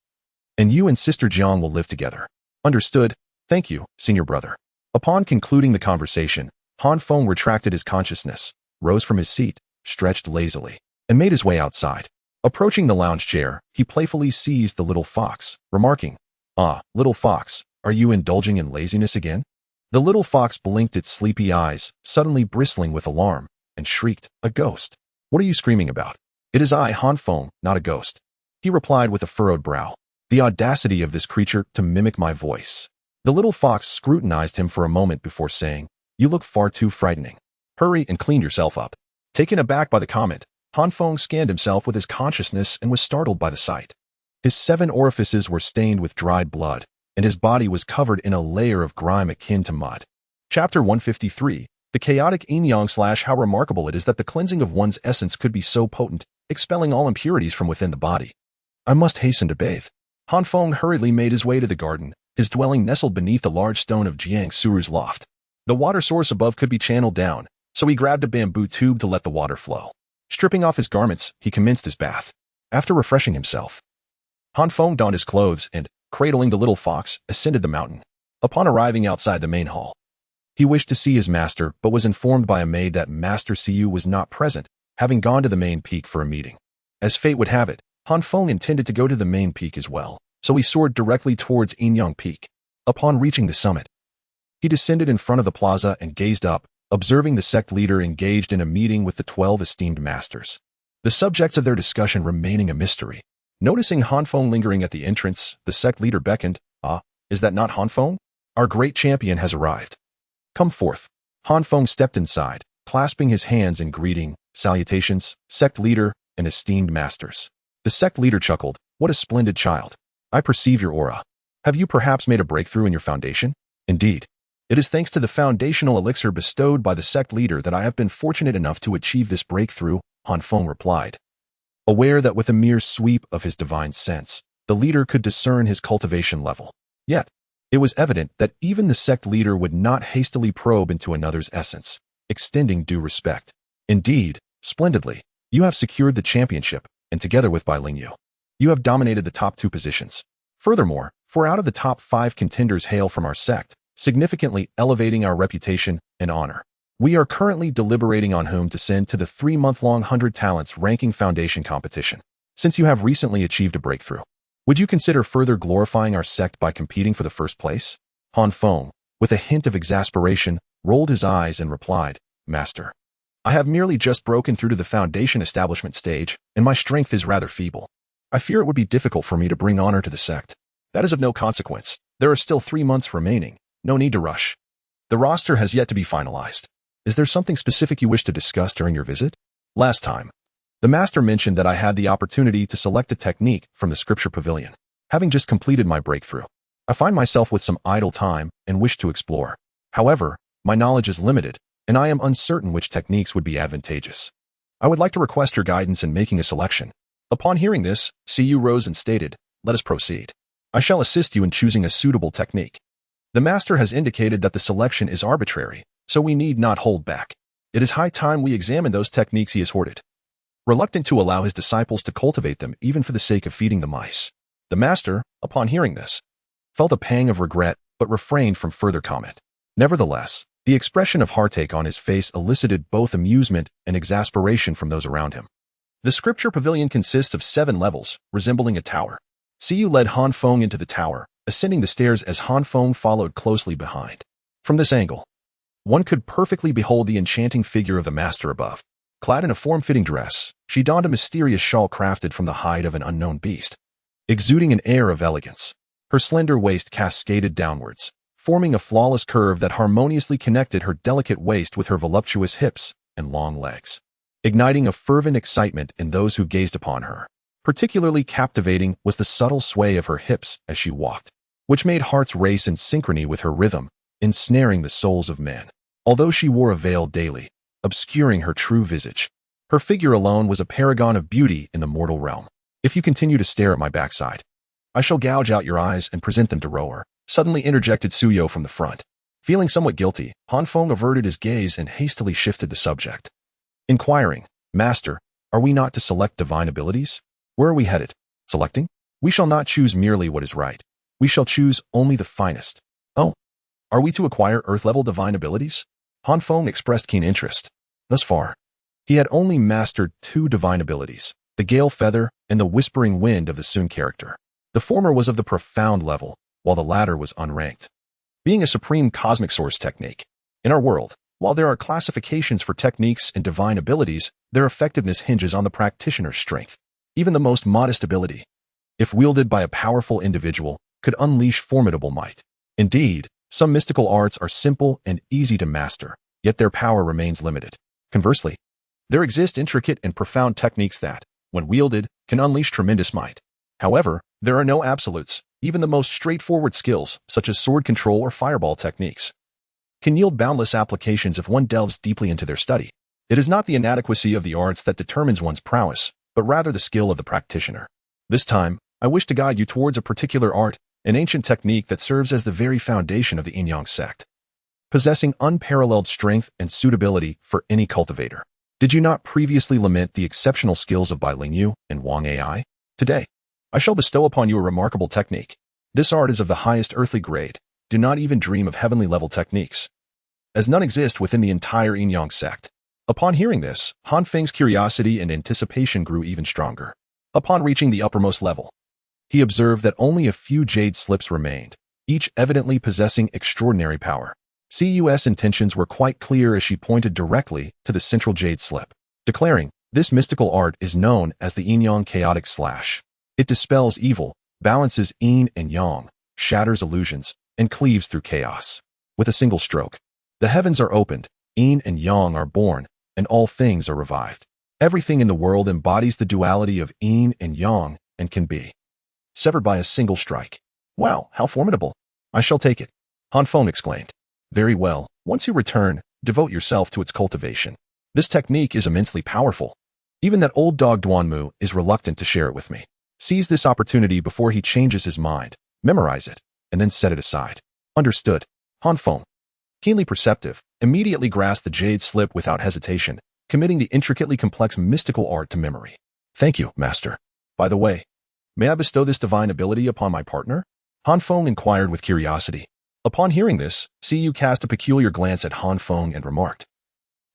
[SPEAKER 1] and you and Sister Jiang will live together. Understood? Thank you, senior brother. Upon concluding the conversation, Han Feng retracted his consciousness, rose from his seat, stretched lazily, and made his way outside. Approaching the lounge chair, he playfully seized the little fox, remarking, "Ah, little fox, are you indulging in laziness again?" The little fox blinked its sleepy eyes, suddenly bristling with alarm, and shrieked, "A ghost! What are you screaming about?" "It is I, Han Feng, not a ghost," he replied with a furrowed brow. The audacity of this creature to mimic my voice. The little fox scrutinized him for a moment before saying, "You look far too frightening. Hurry and clean yourself up." Taken aback by the comment, Han Feng scanned himself with his consciousness and was startled by the sight. His 7 orifices were stained with dried blood, and his body was covered in a layer of grime akin to mud. Chapter 153, The Chaotic Yin-Yang / How Remarkable It Is That the Cleansing of One's Essence Could Be So Potent, Expelling All Impurities from Within the Body. I must hasten to bathe. Han Feng hurriedly made his way to the garden, his dwelling nestled beneath a large stone of Jiang Suru's loft. The water source above could be channeled down, so he grabbed a bamboo tube to let the water flow. Stripping off his garments, he commenced his bath. After refreshing himself, Han Feng donned his clothes and, cradling the little fox, ascended the mountain. Upon arriving outside the main hall, he wished to see his master but was informed by a maid that Master Siyu was not present, having gone to the main peak for a meeting. As fate would have it, Han Feng intended to go to the main peak as well, so he soared directly towards Yin-Yang Peak. Upon reaching the summit, he descended in front of the plaza and gazed up, observing the sect leader engaged in a meeting with the 12 esteemed masters. The subjects of their discussion remaining a mystery. Noticing Han Feng lingering at the entrance, the sect leader beckoned. "Ah, is that not Han Feng? Our great champion has arrived. Come forth." Han Feng stepped inside, clasping his hands in greeting, "Salutations, sect leader and esteemed masters." The sect leader chuckled. "What a splendid child. I perceive your aura. Have you perhaps made a breakthrough in your foundation?" "Indeed. It is thanks to the foundational elixir bestowed by the sect leader that I have been fortunate enough to achieve this breakthrough," Han Feng replied. Aware that with a mere sweep of his divine sense, the leader could discern his cultivation level. Yet, it was evident that even the sect leader would not hastily probe into another's essence, extending due respect. "Indeed, splendidly. You have secured the championship, and together with Bai Lingyu, you have dominated the top 2 positions. Furthermore, 4 out of the top 5 contenders hail from our sect, significantly elevating our reputation and honor. We are currently deliberating on whom to send to the 3-month-long 100 Talents Ranking Foundation competition. Since you have recently achieved a breakthrough, would you consider further glorifying our sect by competing for the first place?" Han Feng, with a hint of exasperation, rolled his eyes and replied, "Master, I have merely just broken through to the foundation establishment stage, and my strength is rather feeble. I fear it would be difficult for me to bring honor to the sect. That is of no consequence. There are still 3 months remaining. No need to rush. The roster has yet to be finalized. Is there something specific you wish to discuss during your visit? Last time, the master mentioned that I had the opportunity to select a technique from the scripture pavilion. Having just completed my breakthrough, I find myself with some idle time and wish to explore. However, my knowledge is limited, and I am uncertain which techniques would be advantageous. I would like to request your guidance in making a selection." Upon hearing this, Siyu rose and stated, "Let us proceed. I shall assist you in choosing a suitable technique. The master has indicated that the selection is arbitrary, so we need not hold back. It is high time we examine those techniques he has hoarded." Reluctant to allow his disciples to cultivate them even for the sake of feeding the mice, the master, upon hearing this, felt a pang of regret but refrained from further comment. Nevertheless, the expression of heartache on his face elicited both amusement and exasperation from those around him. The scripture pavilion consists of 7 levels, resembling a tower. Siyu led Han Feng into the tower, ascending the stairs as Han Feng followed closely behind. From this angle, one could perfectly behold the enchanting figure of the master above. Clad in a form-fitting dress, she donned a mysterious shawl crafted from the hide of an unknown beast. Exuding an air of elegance, her slender waist cascaded downwards, forming a flawless curve that harmoniously connected her delicate waist with her voluptuous hips and long legs, igniting a fervent excitement in those who gazed upon her. Particularly captivating was the subtle sway of her hips as she walked, which made hearts race in synchrony with her rhythm, ensnaring the souls of men. Although she wore a veil daily, obscuring her true visage, her figure alone was a paragon of beauty in the mortal realm. "If you continue to stare at my backside, I shall gouge out your eyes and present them to Rower," suddenly interjected Suyo from the front. Feeling somewhat guilty, Han Feng averted his gaze and hastily shifted the subject. Inquiring, "Master, are we not to select divine abilities? Where are we headed? Selecting? We shall not choose merely what is right. We shall choose only the finest." "Oh, are we to acquire earth-level divine abilities?" Han Feng expressed keen interest. Thus far, he had only mastered 2 divine abilities, the Gale Feather and the Whispering Wind of the Sun character. The former was of the profound level, while the latter was unranked. Being a supreme cosmic source technique, in our world, While there are classifications for techniques and divine abilities, their effectiveness hinges on the practitioner's strength. Even the most modest ability, if wielded by a powerful individual, could unleash formidable might. Indeed, some mystical arts are simple and easy to master, yet their power remains limited. Conversely, there exist intricate and profound techniques that, when wielded, can unleash tremendous might. However, there are no absolutes. Even the most straightforward skills, such as sword control or fireball techniques, can yield boundless applications if one delves deeply into their study. It is not the inadequacy of the arts that determines one's prowess, but rather the skill of the practitioner. This time, I wish to guide you towards a particular art, an ancient technique that serves as the very foundation of the Yin-Yang sect, possessing unparalleled strength and suitability for any cultivator. Did you not previously lament the exceptional skills of Bai Ling Yu and Wang Ai? Today, I shall bestow upon you a remarkable technique. This art is of the highest earthly grade. Do not even dream of heavenly level techniques, as none exist within the entire Yin-Yang sect. Upon hearing this, Han Feng's curiosity and anticipation grew even stronger. Upon reaching the uppermost level, he observed that only a few jade slips remained, each evidently possessing extraordinary power. Cus intentions were quite clear as she pointed directly to the central jade slip, declaring, "This mystical art is known as the Yin-Yang chaotic slash. It dispels evil, balances yin and yang, shatters illusions, and cleaves through chaos. With a single stroke, the heavens are opened, yin and yang are born, and all things are revived. Everything in the world embodies the duality of yin and yang and can be severed by a single strike." "Wow, how formidable! I shall take it," Han Feng exclaimed. "Very well. Once you return, devote yourself to its cultivation. This technique is immensely powerful. Even that old dog Duanmu is reluctant to share it with me. Seize this opportunity before he changes his mind, memorize it, and then set it aside." "Understood." Han Feng, keenly perceptive, immediately grasped the jade slip without hesitation, committing the intricately complex mystical art to memory. "Thank you, master. By the way, may I bestow this divine ability upon my partner?" Han Feng inquired with curiosity. Upon hearing this, Cu cast a peculiar glance at Han Feng and remarked,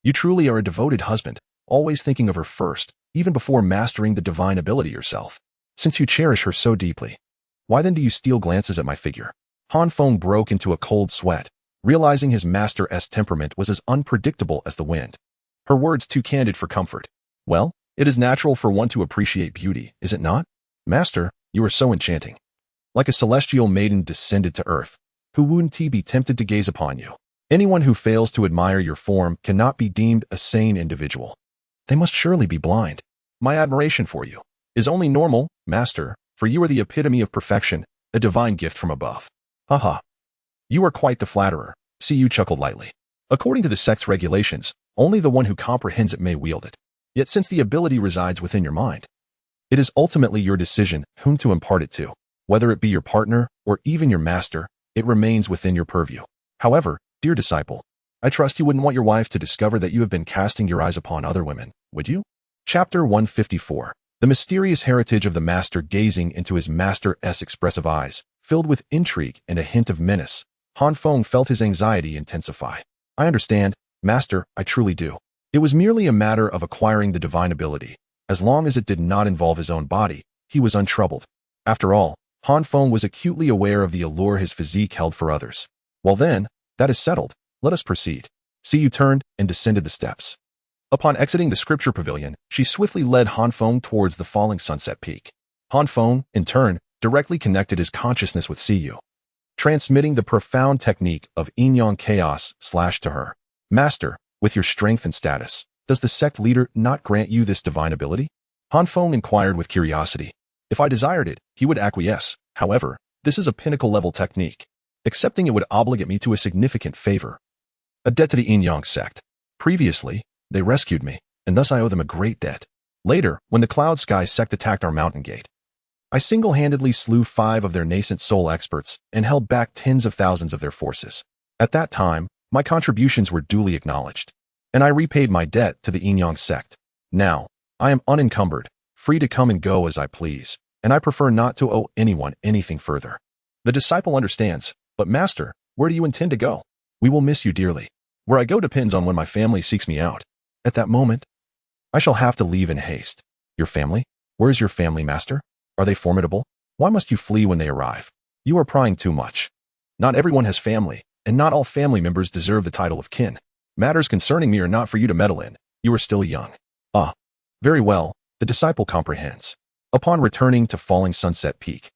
[SPEAKER 1] "You truly are a devoted husband, always thinking of her first, even before mastering the divine ability yourself. Since you cherish her so deeply, why then do you steal glances at my figure?" Han Feng broke into a cold sweat, realizing his master's temperament was as unpredictable as the wind. Her words too candid for comfort. "Well, it is natural for one to appreciate beauty, is it not? Master, you are so enchanting. Like a celestial maiden descended to earth. Who wouldn't be tempted to gaze upon you? Anyone who fails to admire your form cannot be deemed a sane individual. They must surely be blind. My admiration for you is only normal, master, for you are the epitome of perfection, a divine gift from above." "Haha. You are quite the flatterer," Cu chuckled lightly. "According to the sect's regulations, only the one who comprehends it may wield it. Yet since the ability resides within your mind, it is ultimately your decision whom to impart it to. Whether it be your partner or even your master, it remains within your purview. However, dear disciple, I trust you wouldn't want your wife to discover that you have been casting your eyes upon other women, would you?" Chapter 154. The mysterious heritage of the master. Gazing into his master's expressive eyes, filled with intrigue and a hint of menace, Han Feng felt his anxiety intensify. "I understand, master, I truly do. It was merely a matter of acquiring the divine ability. As long as it did not involve his own body, he was untroubled. After all, Han Feng was acutely aware of the allure his physique held for others. Well then, that is settled. Let us proceed." Cu turned and descended the steps. Upon exiting the scripture pavilion, she swiftly led Han Feng towards the falling sunset peak. Han Feng, in turn, directly connected his consciousness with Cu, transmitting the profound technique of Yin-Yang chaos slash to her. "Master, with your strength and status, does the sect leader not grant you this divine ability?" Han Feng inquired with curiosity. "If I desired it, he would acquiesce. However, this is a pinnacle-level technique. Accepting it would obligate me to a significant favor. A debt to the Yin-Yang sect. Previously, they rescued me, and thus I owe them a great debt. Later, when the Cloud Sky sect attacked our mountain gate, I single-handedly slew 5 of their nascent soul experts and held back tens of thousands of their forces. At that time, my contributions were duly acknowledged, and I repaid my debt to the Yin-Yang sect. Now, I am unencumbered, free to come and go as I please, and I prefer not to owe anyone anything further." The disciple understands, "But master, where do you intend to go?" "We will miss you dearly. Where I go depends on when my family seeks me out. At that moment, I shall have to leave in haste." "Your family? Where is your family, master? Are they formidable? Why must you flee when they arrive?" "You are prying too much. Not everyone has family, and not all family members deserve the title of kin. Matters concerning me are not for you to meddle in. You are still young. Ah, very well, the disciple comprehends. Upon returning to Falling Sunset Peak,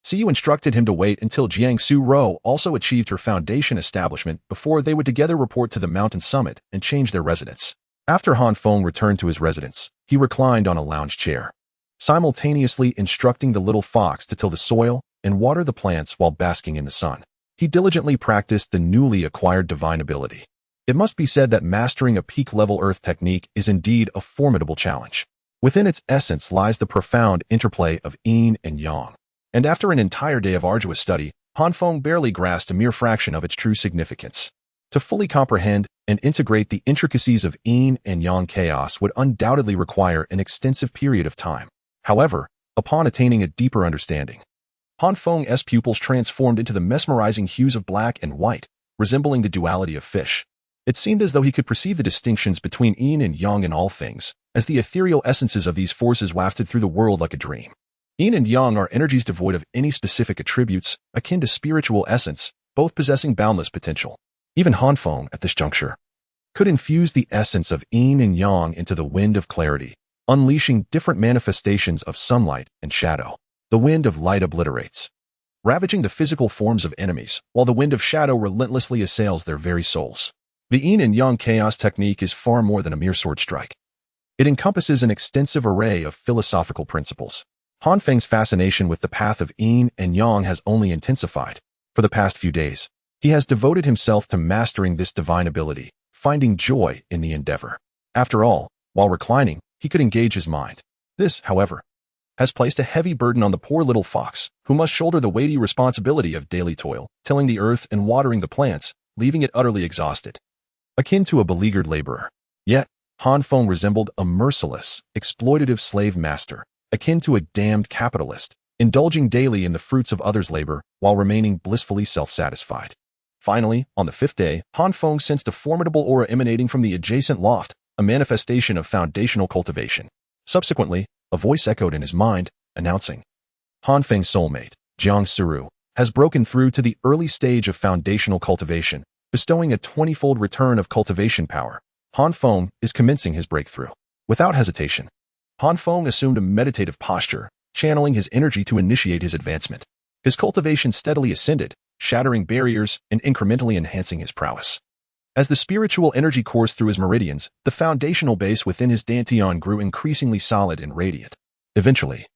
[SPEAKER 1] Siyu instructed him to wait until Jiangsu Rou also achieved her foundation establishment before they would together report to the mountain summit and change their residence. After Han Feng returned to his residence, he reclined on a lounge chair, simultaneously instructing the little fox to till the soil and water the plants while basking in the sun. He diligently practiced the newly acquired divine ability. It must be said that mastering a peak-level earth technique is indeed a formidable challenge. Within its essence lies the profound interplay of yin and yang. And after an entire day of arduous study, Han Feng barely grasped a mere fraction of its true significance. To fully comprehend and integrate the intricacies of yin and yang chaos would undoubtedly require an extensive period of time. However, upon attaining a deeper understanding, Han Feng's pupils transformed into the mesmerizing hues of black and white, resembling the duality of fish. It seemed as though he could perceive the distinctions between yin and yang in all things, as the ethereal essences of these forces wafted through the world like a dream. Yin and yang are energies devoid of any specific attributes, akin to spiritual essence, both possessing boundless potential. Even Han Feng, at this juncture, could infuse the essence of yin and yang into the wind of clarity, unleashing different manifestations of sunlight and shadow. The wind of light obliterates, ravaging the physical forms of enemies, while the wind of shadow relentlessly assails their very souls. The yin and yang chaos technique is far more than a mere sword strike. It encompasses an extensive array of philosophical principles. Han Feng's fascination with the path of yin and yang has only intensified. For the past few days, he has devoted himself to mastering this divine ability, finding joy in the endeavor. After all, while reclining, he could engage his mind. This, however, has placed a heavy burden on the poor little fox, who must shoulder the weighty responsibility of daily toil, tilling the earth and watering the plants, leaving it utterly exhausted. Akin to a beleaguered laborer. Yet, Han Feng resembled a merciless, exploitative slave master, akin to a damned capitalist, indulging daily in the fruits of others' labor while remaining blissfully self-satisfied. Finally, on the fifth day, Han Feng sensed a formidable aura emanating from the adjacent loft, a manifestation of foundational cultivation. Subsequently, a voice echoed in his mind, announcing, Han Feng's soulmate, Jiang Suru, has broken through to the early stage of foundational cultivation, bestowing a 20-fold return of cultivation power. Han Feng is commencing his breakthrough. Without hesitation, Han Feng assumed a meditative posture, channeling his energy to initiate his advancement. His cultivation steadily ascended, shattering barriers and incrementally enhancing his prowess. As the spiritual energy coursed through his meridians, the foundational base within his dantian grew increasingly solid and radiant. Eventually,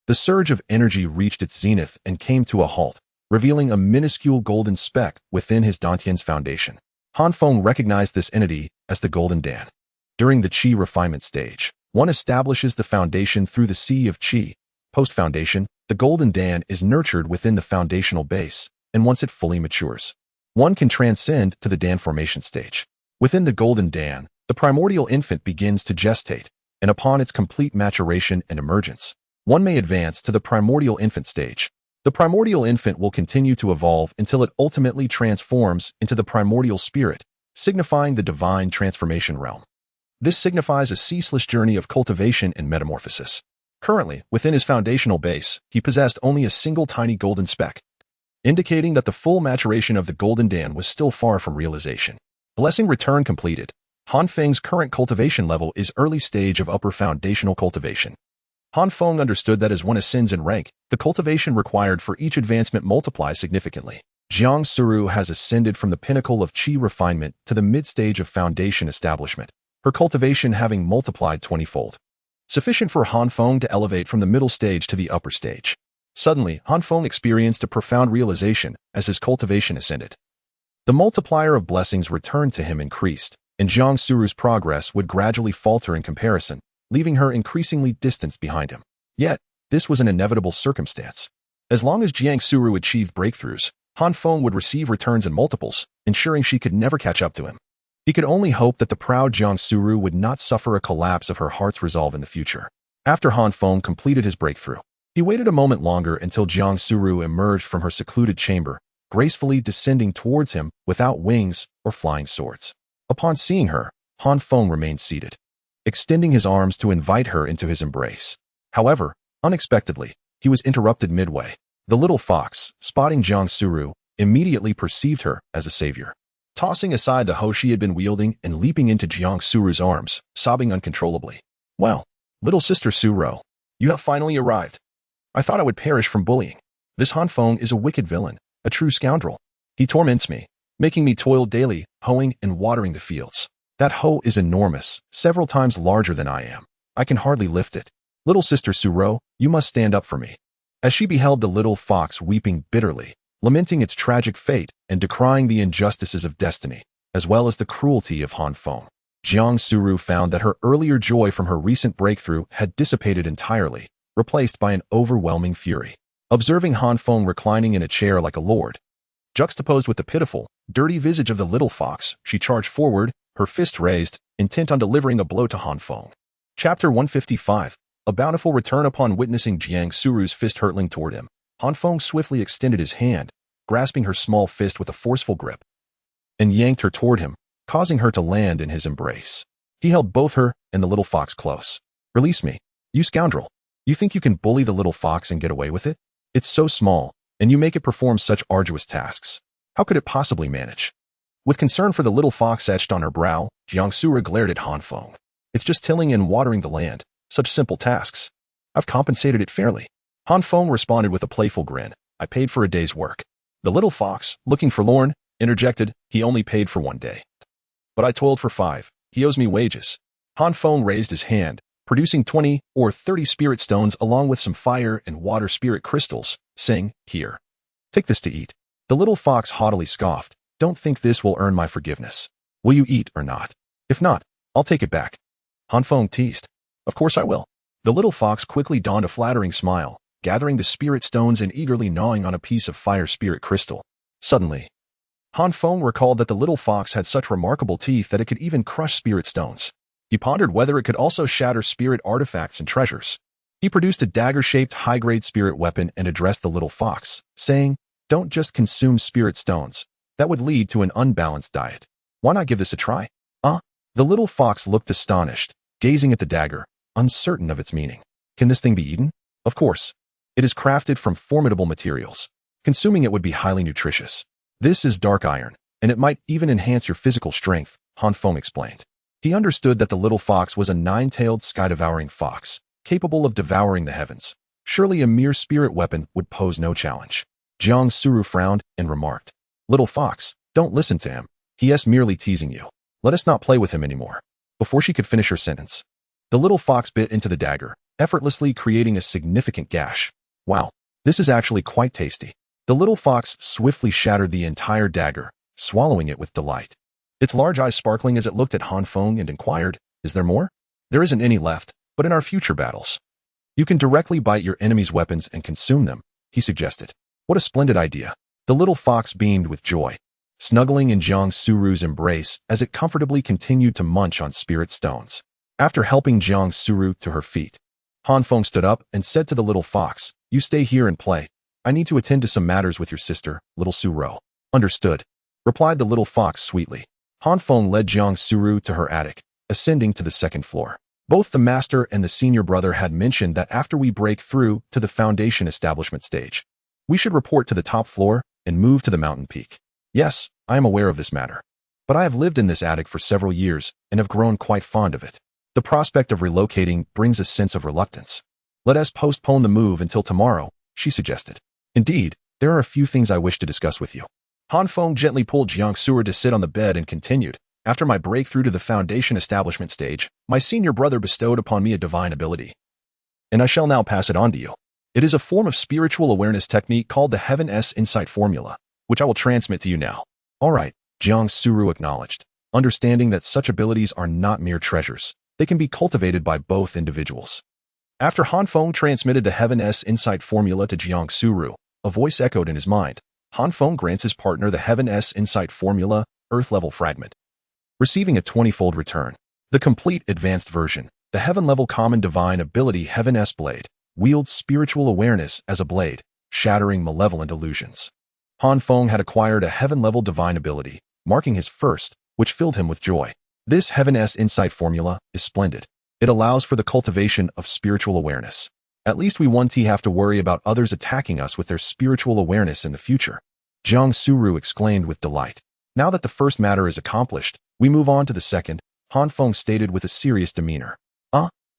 [SPEAKER 1] the surge of energy reached its zenith and came to a halt, revealing a minuscule golden speck within his dantian's foundation. Han Feng recognized this entity as the Golden Dan. During the Qi refinement stage, one establishes the foundation through the sea of Qi. Post-foundation, the Golden Dan is nurtured within the foundational base, and once it fully matures, one can transcend to the Dan formation stage. Within the Golden Dan, the primordial infant begins to gestate, and upon its complete maturation and emergence, one may advance to the primordial infant stage. The primordial infant will continue to evolve until it ultimately transforms into the primordial spirit, signifying the divine transformation realm. This signifies a ceaseless journey of cultivation and metamorphosis. Currently, within his foundational base, he possessed only a single tiny golden speck, indicating that the full maturation of the Golden Dan was still far from realization. Blessing return completed. Han Feng's current cultivation level is early stage of upper foundational cultivation. Han Feng understood that as one ascends in rank, the cultivation required for each advancement multiplies significantly. Jiang Suru has ascended from the pinnacle of Qi refinement to the mid-stage of foundation establishment, her cultivation having multiplied 20-fold. Sufficient for Han Feng to elevate from the middle stage to the upper stage. Suddenly, Han Feng experienced a profound realization as his cultivation ascended. The multiplier of blessings returned to him increased, and Jiang Suru's progress would gradually falter in comparison, leaving her increasingly distanced behind him. Yet, this was an inevitable circumstance. As long as Jiang Suru achieved breakthroughs, Han Feng would receive returns in multiples, ensuring she could never catch up to him. He could only hope that the proud Jiang Suru would not suffer a collapse of her heart's resolve in the future. After Han Feng completed his breakthrough, he waited a moment longer until Jiang Suru emerged from her secluded chamber, gracefully descending towards him without wings or flying swords. Upon seeing her, Han Feng remained seated, extending his arms to invite her into his embrace. However, unexpectedly, he was interrupted midway. The little fox, spotting Jiang Suru, immediately perceived her as a savior. tossing aside the hoe she had been wielding and leaping into Jiang Suru's arms, sobbing uncontrollably. Well, little sister Suro, you have finally arrived. I thought I would perish from bullying. This Han Feng is a wicked villain, a true scoundrel. He torments me, making me toil daily, hoeing and watering the fields. That hoe is enormous, several times larger than I am. I can hardly lift it. Little sister Suro, you must stand up for me. As she beheld the little fox weeping bitterly, lamenting its tragic fate and decrying the injustices of destiny, as well as the cruelty of Han Feng, Jiang Suru found that her earlier joy from her recent breakthrough had dissipated entirely, replaced by an overwhelming fury. Observing Han Feng reclining in a chair like a lord, juxtaposed with the pitiful, dirty visage of the little fox, she charged forward, her fist raised, intent on delivering a blow to Han Feng. Chapter 155. A bountiful return. Upon witnessing Jiang Suru's fist hurtling toward him, Han Feng swiftly extended his hand, grasping her small fist with a forceful grip, and yanked her toward him, causing her to land in his embrace. He held both her and the little fox close. Release me, you scoundrel. You think you can bully the little fox and get away with it? It's so small, and you make it perform such arduous tasks. How could it possibly manage? With concern for the little fox etched on her brow, Jiang Suru glared at Han Feng. It's just tilling and watering the land. Such simple tasks. I've compensated it fairly. Han Feng responded with a playful grin. I paid for a day's work. The little fox, looking forlorn, interjected, he only paid for 1 day. But I toiled for 5. He owes me wages. Han Feng raised his hand, producing 20 or 30 spirit stones along with some fire and water spirit crystals, saying, Here. Take this to eat. The little fox haughtily scoffed. Don't think this will earn my forgiveness. Will you eat or not? If not, I'll take it back. Han Feng teased. Of course I will. The little fox quickly donned a flattering smile, gathering the spirit stones and eagerly gnawing on a piece of fire spirit crystal. Suddenly, Han Feng recalled that the little fox had such remarkable teeth that it could even crush spirit stones. He pondered whether it could also shatter spirit artifacts and treasures. He produced a dagger-shaped high-grade spirit weapon and addressed the little fox, saying, Don't just consume spirit stones. That would lead to an unbalanced diet. Why not give this a try? The little fox looked astonished, gazing at the dagger, uncertain of its meaning. Can this thing be eaten? Of course. It is crafted from formidable materials. Consuming it would be highly nutritious. This is dark iron, and it might even enhance your physical strength, Han Feng explained. He understood that the little fox was a 9-tailed sky-devouring fox, capable of devouring the heavens. Surely a mere spirit weapon would pose no challenge. Jiang Suru frowned and remarked, Little fox, don't listen to him. He is merely teasing you. Let us not play with him anymore. Before she could finish her sentence, the little fox bit into the dagger, effortlessly creating a significant gash. Wow, this is actually quite tasty. The little fox swiftly shattered the entire dagger, swallowing it with delight. Its large eyes sparkling as it looked at Han Feng and inquired, Is there more? There isn't any left, but in our future battles, you can directly bite your enemy's weapons and consume them, he suggested. What a splendid idea. The little fox beamed with joy, snuggling in Jiang Suru's embrace as it comfortably continued to munch on spirit stones. After helping Jiang Suru to her feet, Han Feng stood up and said to the little fox, You stay here and play. I need to attend to some matters with your sister, little Suro. Understood, replied the little fox sweetly. Han Feng led Jiang Suru to her attic, ascending to the 2nd floor. Both the master and the senior brother had mentioned that after we break through to the foundation establishment stage, we should report to the top floor and move to the mountain peak. Yes, I am aware of this matter. But I have lived in this attic for several years and have grown quite fond of it. The prospect of relocating brings a sense of reluctance. Let us postpone the move until tomorrow, she suggested. Indeed, there are a few things I wish to discuss with you. Han Feng gently pulled Jiang Suru to sit on the bed and continued, After my breakthrough to the foundation establishment stage, my senior brother bestowed upon me a divine ability. And I shall now pass it on to you. It is a form of spiritual awareness technique called the Heaven-S Insight Formula, which I will transmit to you now. All right, Jiang Suru acknowledged, understanding that such abilities are not mere treasures. They can be cultivated by both individuals. After Han Feng transmitted the Heaven-S Insight Formula to Jiang Suru, a voice echoed in his mind. Han Feng grants his partner the Heaven-S Insight Formula, Earth-level fragment, receiving a 20-fold return. The complete advanced version, the Heaven-level common divine ability Heaven-S Blade, wields spiritual awareness as a blade, shattering malevolent illusions. Han Feng had acquired a Heaven-level divine ability, marking his first, which filled him with joy. This Heaven-S Insight Formula is splendid. It allows for the cultivation of spiritual awareness. At least we won't have to worry about others attacking us with their spiritual awareness in the future. Jiang Suru exclaimed with delight. Now that the first matter is accomplished, we move on to the second, Han Feng stated with a serious demeanor.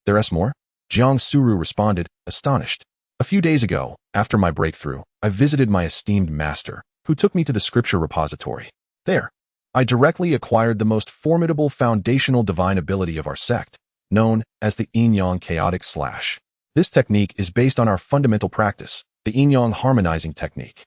[SPEAKER 1] There's more? Jiang Suru responded, astonished. A few days ago, after my breakthrough, I visited my esteemed master, who took me to the scripture repository. There, I directly acquired the most formidable foundational divine ability of our sect, known as the yin-yang chaotic slash. This technique is based on our fundamental practice, the yin-yang harmonizing technique.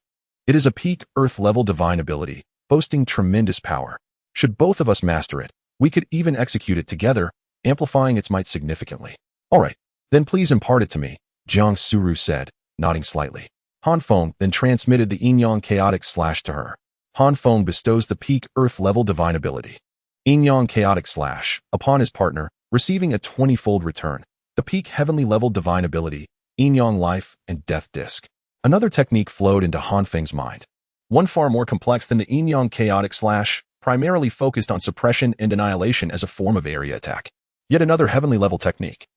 [SPEAKER 1] It is a peak earth-level divine ability, boasting tremendous power. Should both of us master it, we could even execute it together, amplifying its might significantly. All right, then please impart it to me, Jiang Suru said, nodding slightly. Han Feng then transmitted the yin-yang chaotic slash to her. Han Feng bestows the peak earth-level divine ability. Yin-yang chaotic slash, upon his partner, receiving a 20-fold return. The peak heavenly-level divine ability, yin-yang life and death disc. Another technique flowed into Han Feng's mind. One far more complex than the yin-yang chaotic slash, primarily focused on suppression and annihilation as a form of area attack. Yet another heavenly-level technique.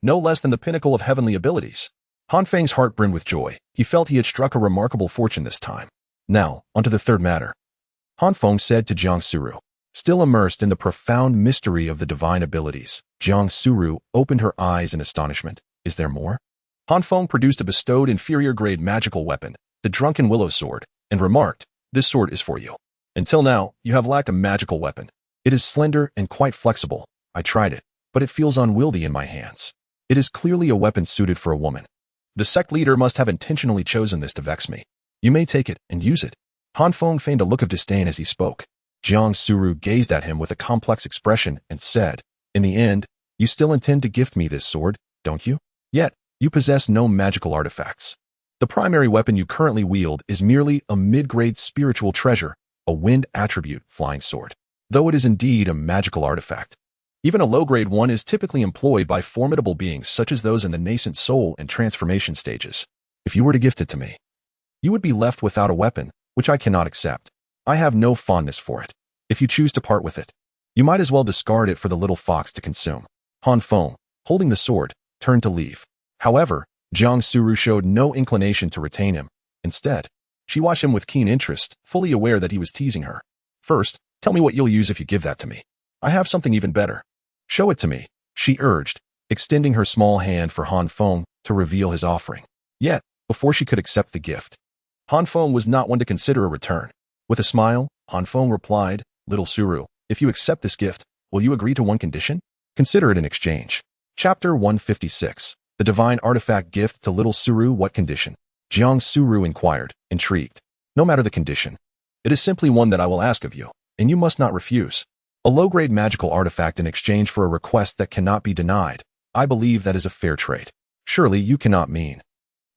[SPEAKER 1] No less than the pinnacle of heavenly abilities. Han Feng's heart brimmed with joy. He felt he had struck a remarkable fortune this time. Now, onto the third matter. Han Feng said to Jiang Suru. Still immersed in the profound mystery of the divine abilities, Jiang Suru opened her eyes in astonishment. Is there more? Han Feng produced a bestowed inferior-grade magical weapon, the Drunken Willow Sword, and remarked, "This sword is for you. Until now, you have lacked a magical weapon. It is slender and quite flexible. I tried it, but it feels unwieldy in my hands. It is clearly a weapon suited for a woman. The sect leader must have intentionally chosen this to vex me. You may take it and use it." Han Feng feigned a look of disdain as he spoke. Jiang Suru gazed at him with a complex expression and said, "In the end, you still intend to gift me this sword, don't you? Yet, you possess no magical artifacts. The primary weapon you currently wield is merely a mid-grade spiritual treasure, a wind attribute flying sword. Though it is indeed a magical artifact. Even a low-grade one is typically employed by formidable beings such as those in the nascent soul and transformation stages. If you were to gift it to me, you would be left without a weapon, which I cannot accept. I have no fondness for it. If you choose to part with it, you might as well discard it for the little fox to consume." Han Feng, holding the sword, turned to leave. However, Jiang Suru showed no inclination to retain him. Instead, she watched him with keen interest, fully aware that he was teasing her. "First, tell me what you'll use if you give that to me. I have something even better. Show it to me," she urged, extending her small hand for Han Feng to reveal his offering. Yet, before she could accept the gift, Han Feng was not one to consider a return. With a smile, Han Feng replied, "Little Suru, if you accept this gift, will you agree to one condition? Consider it in exchange." Chapter 156. The Divine Artifact Gift to Little Suru. What condition? Jiang Suru inquired, intrigued. "No matter the condition. It is simply one that I will ask of you, and you must not refuse. A low-grade magical artifact in exchange for a request that cannot be denied. I believe that is a fair trade. Surely you cannot mean."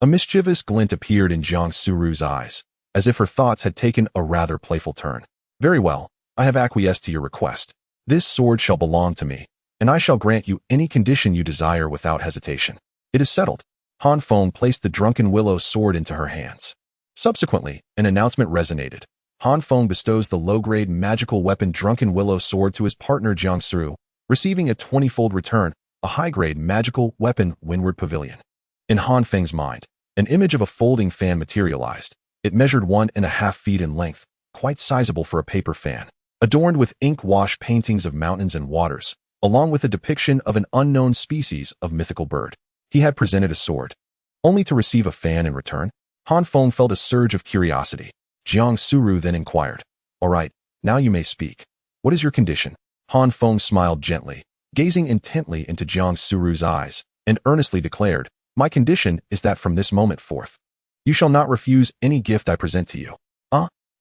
[SPEAKER 1] A mischievous glint appeared in Jiang Suru's eyes, as if her thoughts had taken a rather playful turn. "Very well, I have acquiesced to your request. This sword shall belong to me, and I shall grant you any condition you desire without hesitation. It is settled." Han Feng placed the Drunken Willow Sword into her hands. Subsequently, an announcement resonated. Han Feng bestows the low-grade magical weapon Drunken Willow Sword to his partner Jiang Suru, receiving a 20-fold return, a high-grade magical weapon Windward Pavilion. In Han Feng's mind, an image of a folding fan materialized. It measured 1.5 feet in length, quite sizable for a paper fan, adorned with ink-wash paintings of mountains and waters, along with a depiction of an unknown species of mythical bird. He had presented a sword, only to receive a fan in return. Han Feng felt a surge of curiosity. Jiang Suru then inquired, "All right, now you may speak. What is your condition?" Han Feng smiled gently, gazing intently into Jiang Suru's eyes, and earnestly declared, "My condition is that from this moment forth, you shall not refuse any gift I present to you."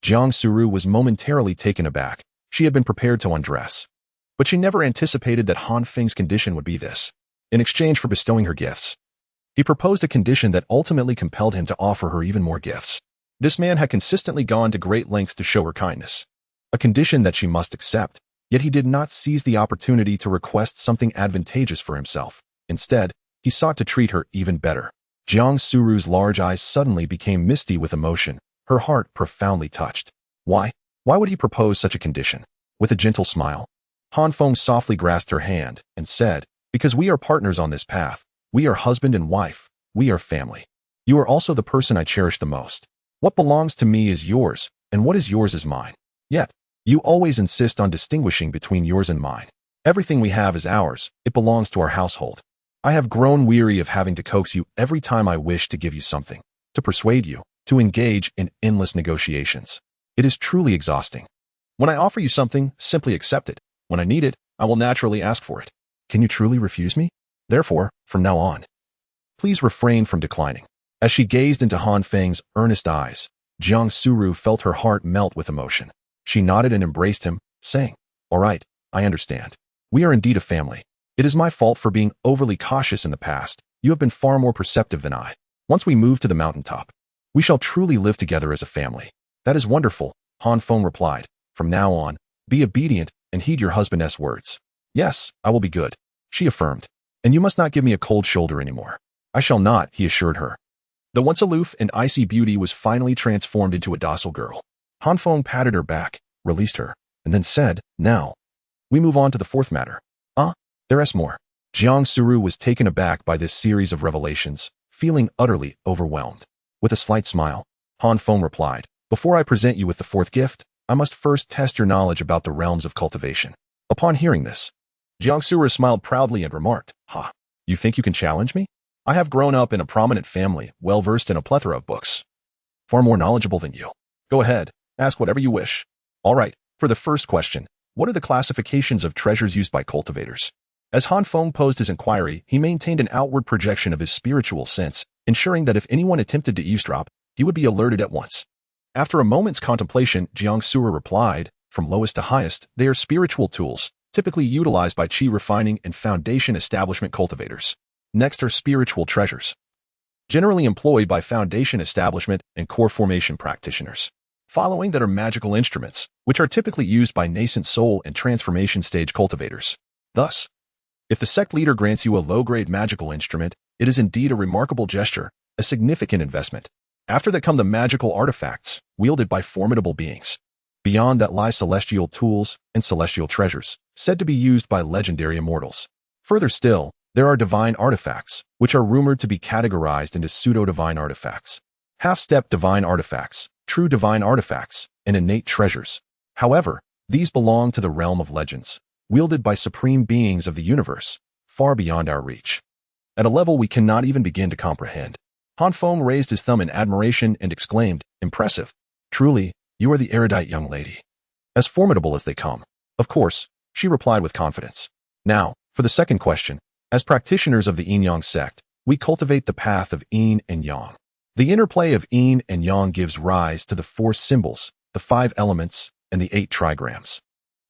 [SPEAKER 1] Jiang Suru was momentarily taken aback. She had been prepared to undress, but she never anticipated that Han Feng's condition would be this. In exchange for bestowing her gifts, he proposed a condition that ultimately compelled him to offer her even more gifts. This man had consistently gone to great lengths to show her kindness, a condition that she must accept, yet he did not seize the opportunity to request something advantageous for himself. Instead, he sought to treat her even better. Jiang Suru's large eyes suddenly became misty with emotion, her heart profoundly touched. Why would he propose such a condition? With a gentle smile, Han Feng softly grasped her hand and said, "Because we are partners on this path. We are husband and wife. We are family. You are also the person I cherish the most. What belongs to me is yours, and what is yours is mine. Yet, You always insist on distinguishing between yours and mine. Everything we have is ours. It belongs to our household. I have grown weary of having to coax you every time I wish to give you something, to persuade you, to engage in endless negotiations. It is truly exhausting. When I offer you something, simply accept it. When I need it, I will naturally ask for it. Can you truly refuse me? Therefore, from now on, please refrain from declining. As she gazed into Han Feng's earnest eyes, Jiang Suru felt her heart melt with emotion. She nodded and embraced him, saying, "All right, I understand. We are indeed a family. It is my fault for being overly cautious in the past. You have been far more perceptive than I. Once we move to the mountaintop, we shall truly live together as a family." "That is wonderful," Han Feng replied. "From now on, be obedient and heed your husband's words." "Yes, I will be good," she affirmed. "And you must not give me a cold shoulder anymore." "I shall not," he assured her. The once aloof and icy beauty was finally transformed into a docile girl. Han Feng patted her back, released her, and then said, "Now, we move on to the fourth matter." There is more." Jiang Suru was taken aback by this series of revelations, feeling utterly overwhelmed. With a slight smile, Han Feng replied, "Before I present you with the fourth gift, I must first test your knowledge about the realms of cultivation." Upon hearing this, Jiang Suru smiled proudly and remarked, "You think you can challenge me? I have grown up in a prominent family, well-versed in a plethora of books. Far more knowledgeable than you. Go ahead, ask whatever you wish." "All right, for the first question, what are the classifications of treasures used by cultivators?" As Han Feng posed his inquiry, he maintained an outward projection of his spiritual sense, ensuring that if anyone attempted to eavesdrop, he would be alerted at once. After a moment's contemplation, Jiang Suru replied, "From lowest to highest, they are spiritual tools, typically utilized by qi refining and foundation establishment cultivators. Next are spiritual treasures, generally employed by foundation establishment and core formation practitioners. Following that are magical instruments, which are typically used by nascent soul and transformation stage cultivators. Thus, if the sect leader grants you a low-grade magical instrument, it is indeed a remarkable gesture, a significant investment. After that come the magical artifacts, wielded by formidable beings. Beyond that lie celestial tools and celestial treasures, said to be used by legendary immortals. Further still, there are divine artifacts, which are rumored to be categorized into pseudo-divine artifacts, half-step divine artifacts, true divine artifacts, and innate treasures. However, these belong to the realm of legends, wielded by supreme beings of the universe, far beyond our reach. At a level we cannot even begin to comprehend. Han Feng raised his thumb in admiration and exclaimed, "Impressive. Truly, you are the erudite young lady. As formidable as they come." "Of course," she replied with confidence. "Now, for the second question. As practitioners of the yin-yang sect, we cultivate the path of yin and yang. The interplay of yin and yang gives rise to the four symbols, the 5 elements, and the 8 trigrams.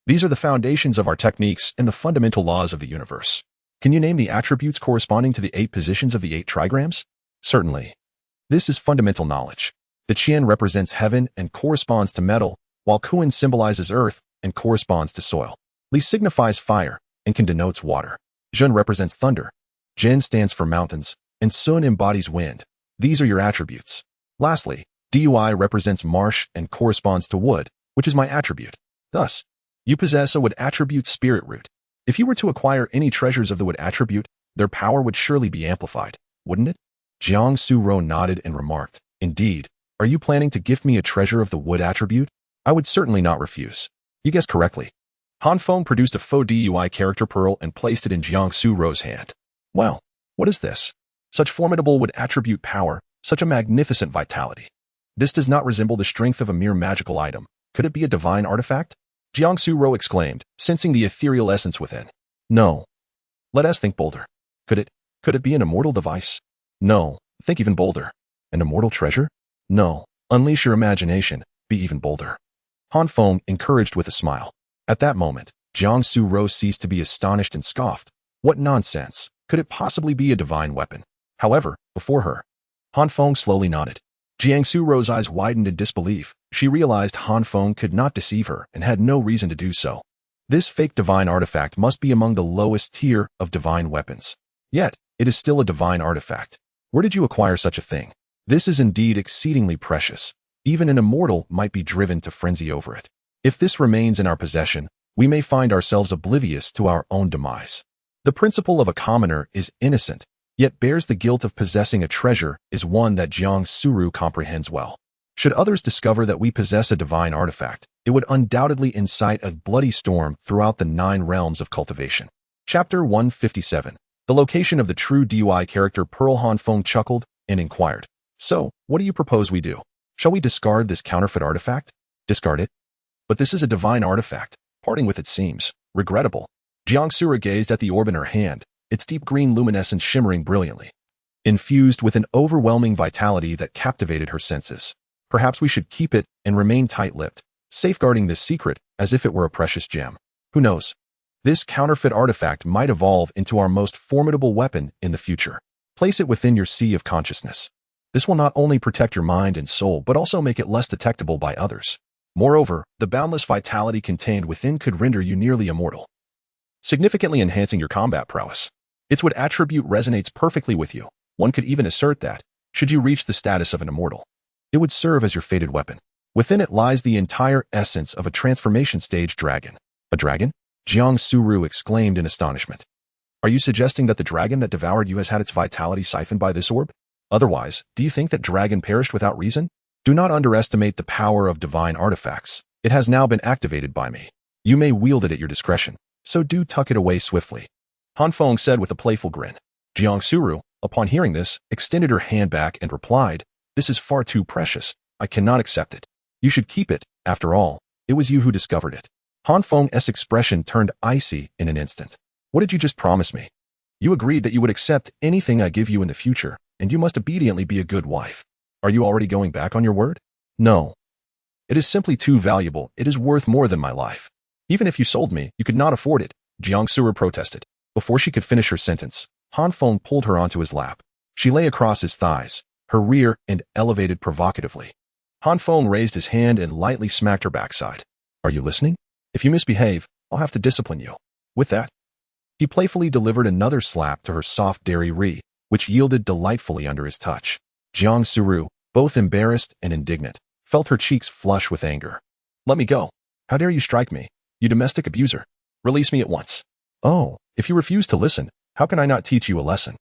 [SPEAKER 1] These are the foundations of our techniques and the fundamental laws of the universe. Can you name the attributes corresponding to the 8 positions of the 8 trigrams?" "Certainly. This is fundamental knowledge. The Qian represents heaven and corresponds to metal, while Kuan symbolizes earth and corresponds to soil. Li signifies fire and can denote water. Zhen represents thunder. Zhen stands for mountains, and Sun embodies wind. These are your attributes. Lastly, Dui represents marsh and corresponds to wood, which is my attribute. Thus, you possess a wood attribute spirit root. If you were to acquire any treasures of the wood attribute, their power would surely be amplified, wouldn't it?" Jiang Suru nodded and remarked, "Indeed. Are you planning to gift me a treasure of the wood attribute? I would certainly not refuse." "You guessed correctly." Han Feng produced a faux Dui character pearl and placed it in Jiang Suru's hand. "Well, what is this? Such formidable wood attribute power, such a magnificent vitality. This does not resemble the strength of a mere magical item. Could it be a divine artifact?" Jiang Suru exclaimed, sensing the ethereal essence within. "No. Let us think bolder. Could it be an immortal device?" "No. Think even bolder. An immortal treasure?" "No. Unleash your imagination. Be even bolder." Han Feng encouraged with a smile. At that moment, Jiang Suru ceased to be astonished and scoffed. What nonsense! Could it possibly be a divine weapon? However, before her, Han Feng slowly nodded. Jiang Suru's eyes widened in disbelief. She realized Han Feng could not deceive her and had no reason to do so. This fake divine artifact must be among the lowest tier of divine weapons. Yet, it is still a divine artifact. Where did you acquire such a thing? This is indeed exceedingly precious. Even an immortal might be driven to frenzy over it. If this remains in our possession, we may find ourselves oblivious to our own demise. The principle of a commoner is innocent, yet bears the guilt of possessing a treasure is one that Jiang Suru comprehends well. Should others discover that we possess a divine artifact, it would undoubtedly incite a bloody storm throughout the 9 realms of cultivation. Chapter 157. The location of the true DUI character Pearl. Han Feng chuckled and inquired, "So, what do you propose we do? Shall we discard this counterfeit artifact?" "Discard it? But this is a divine artifact. Parting with it seems regrettable." Jiang Sura gazed at the orb in her hand, its deep green luminescence shimmering brilliantly, infused with an overwhelming vitality that captivated her senses. "Perhaps we should keep it and remain tight-lipped, safeguarding this secret as if it were a precious gem. Who knows? This counterfeit artifact might evolve into our most formidable weapon in the future. Place it within your sea of consciousness. This will not only protect your mind and soul, but also make it less detectable by others. Moreover, the boundless vitality contained within could render you nearly immortal, significantly enhancing your combat prowess. Its wood attribute resonates perfectly with you. One could even assert that, should you reach the status of an immortal, it would serve as your fated weapon. Within it lies the entire essence of a transformation stage dragon." "A dragon?" Jiang Suru exclaimed in astonishment. "Are you suggesting that the dragon that devoured you has had its vitality siphoned by this orb? Otherwise, do you think that dragon perished without reason? Do not underestimate the power of divine artifacts. It has now been activated by me. You may wield it at your discretion, so do tuck it away swiftly," Han Feng said with a playful grin. Jiang Suru, upon hearing this, extended her hand back and replied, "This is far too precious. I cannot accept it. You should keep it. After all, it was you who discovered it." Han Feng's expression turned icy in an instant. "What did you just promise me? You agreed that you would accept anything I give you in the future, and you must obediently be a good wife. Are you already going back on your word?" "No. It is simply too valuable. It is worth more than my life. Even if you sold me, you could not afford it," Jiang Suru protested. Before she could finish her sentence, Han Feng pulled her onto his lap. She lay across his thighs, her rear end elevated provocatively. Han Feng raised his hand and lightly smacked her backside. "Are you listening? If you misbehave, I'll have to discipline you." With that, he playfully delivered another slap to her soft dairy re, which yielded delightfully under his touch. Jiang Suru, both embarrassed and indignant, felt her cheeks flush with anger. "Let me go. How dare you strike me, you domestic abuser? Release me at once." "Oh, if you refuse to listen, how can I not teach you a lesson?"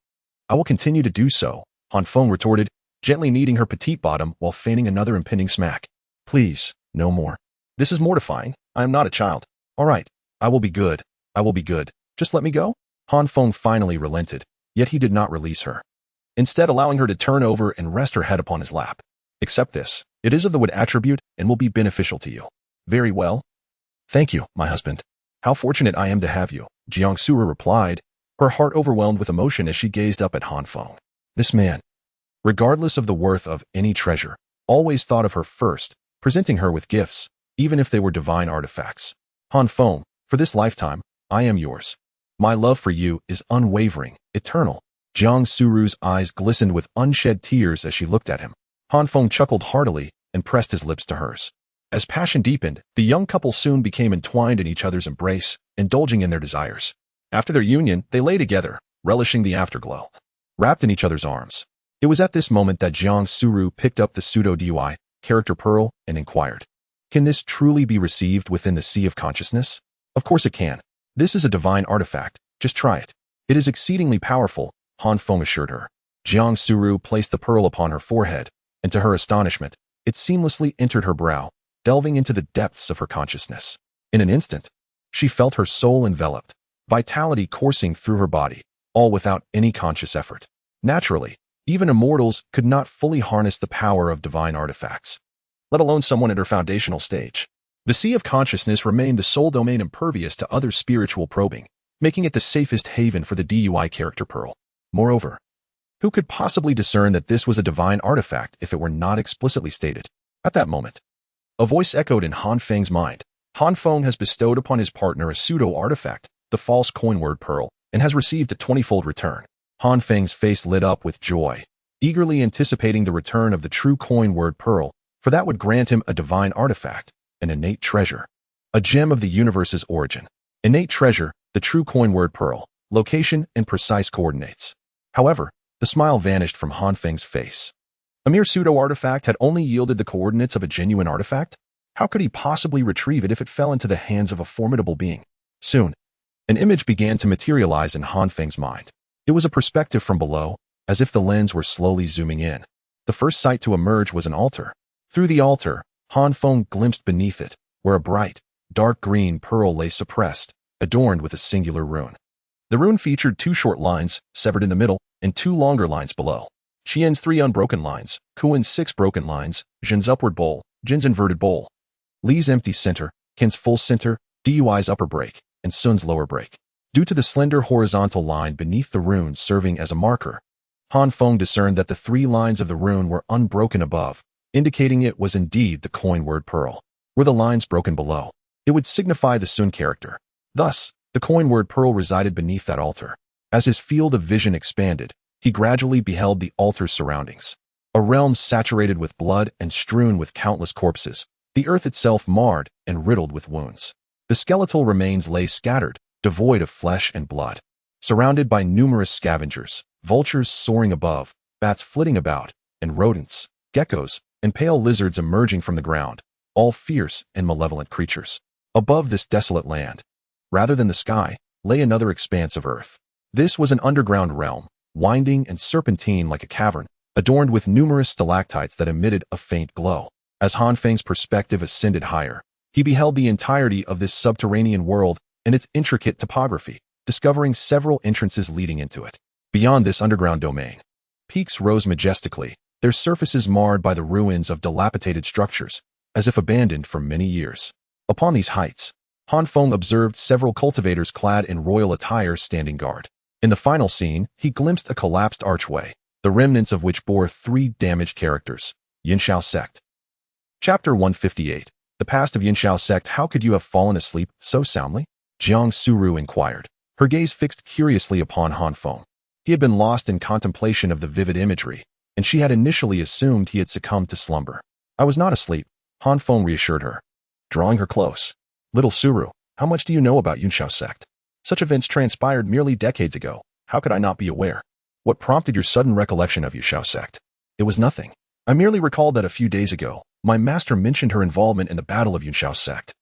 [SPEAKER 1] "I will continue to do so," Han Feng retorted, gently kneading her petite bottom while feigning another impending smack. "Please, no more. This is mortifying. I am not a child." "All right, I will be good. I will be good. Just let me go." Han Feng finally relented, yet he did not release her, instead allowing her to turn over and rest her head upon his lap. "Accept this. It is of the wood attribute and will be beneficial to you." "Very well. Thank you, my husband. How fortunate I am to have you," Jiang Sura replied, her heart overwhelmed with emotion as she gazed up at Han Feng. This man, regardless of the worth of any treasure, always thought of her first, presenting her with gifts, even if they were divine artifacts. "Han Feng, for this lifetime, I am yours. My love for you is unwavering, eternal." Jiang Suru's eyes glistened with unshed tears as she looked at him. Han Feng chuckled heartily and pressed his lips to hers. As passion deepened, the young couple soon became entwined in each other's embrace, indulging in their desires. After their union, they lay together, relishing the afterglow, wrapped in each other's arms. It was at this moment that Jiang Suru picked up the pseudo-DUI character Pearl and inquired, "Can this truly be received within the sea of consciousness?" "Of course it can. This is a divine artifact. Just try it. It is exceedingly powerful," Han Feng assured her. Jiang Suru placed the pearl upon her forehead, and to her astonishment, it seamlessly entered her brow, delving into the depths of her consciousness. In an instant, she felt her soul enveloped, vitality coursing through her body, all without any conscious effort. Naturally, even immortals could not fully harness the power of divine artifacts, let alone someone at her foundational stage. The sea of consciousness remained the sole domain impervious to other spiritual probing, making it the safest haven for the DUI character Pearl. Moreover, who could possibly discern that this was a divine artifact if it were not explicitly stated? At that moment, a voice echoed in Han Feng's mind. Han Feng has bestowed upon his partner a pseudo-artifact, the false coin word Pearl, and has received a 20-fold return. Han Feng's face lit up with joy, eagerly anticipating the return of the true coin word Pearl, for that would grant him a divine artifact, an innate treasure, a gem of the universe's origin. Innate treasure, the true coin word Pearl, location and precise coordinates. However, the smile vanished from Han Feng's face. A mere pseudo-artifact had only yielded the coordinates of a genuine artifact? How could he possibly retrieve it if it fell into the hands of a formidable being? Soon, an image began to materialize in Han Feng's mind. It was a perspective from below, as if the lens were slowly zooming in. The first sight to emerge was an altar, Through the altar, Feng glimpsed beneath it, where a bright, dark green pearl lay suppressed, adorned with a singular rune. The rune featured 2 short lines, severed in the middle, and 2 longer lines below. Qian's 3 unbroken lines, Kuan's 6 broken lines, Zhen's upward bowl, Jin's inverted bowl, Li's empty center, Qin's full center, Dui's upper break, and Sun's lower break. Due to the slender horizontal line beneath the rune serving as a marker, Feng discerned that the 3 lines of the rune were unbroken above, indicating it was indeed the coin word pearl. Were the lines broken below, it would signify the Sun character. Thus, the coin word pearl resided beneath that altar. As his field of vision expanded, he gradually beheld the altar's surroundings. A realm saturated with blood and strewn with countless corpses, the earth itself marred and riddled with wounds. The skeletal remains lay scattered, devoid of flesh and blood. Surrounded by numerous scavengers, vultures soaring above, bats flitting about, and rodents, geckos, and pale lizards emerging from the ground, all fierce and malevolent creatures. Above this desolate land, rather than the sky, lay another expanse of earth. This was an underground realm, winding and serpentine like a cavern, adorned with numerous stalactites that emitted a faint glow. As Feng's perspective ascended higher, he beheld the entirety of this subterranean world and its intricate topography, discovering several entrances leading into it. Beyond this underground domain, peaks rose majestically, their surfaces marred by the ruins of dilapidated structures, as if abandoned for many years. Upon these heights, Feng observed several cultivators clad in royal attire standing guard. In the final scene, he glimpsed a collapsed archway, the remnants of which bore 3 damaged characters. Yinshao Sect. Chapter 158. The past of Yinshao Sect. How could you have fallen asleep so soundly? Jiang Suru inquired, her gaze fixed curiously upon Feng. He had been lost in contemplation of the vivid imagery, and she had initially assumed he had succumbed to slumber. I was not asleep, Feng reassured her, drawing her close. Little Suru, how much do you know about Yinshao Sect? Such events transpired merely decades ago. How could I not be aware? What prompted your sudden recollection of Yinshao Sect? It was nothing. I merely recalled that a few days ago, my master mentioned her involvement in the battle of Yinshao Sect,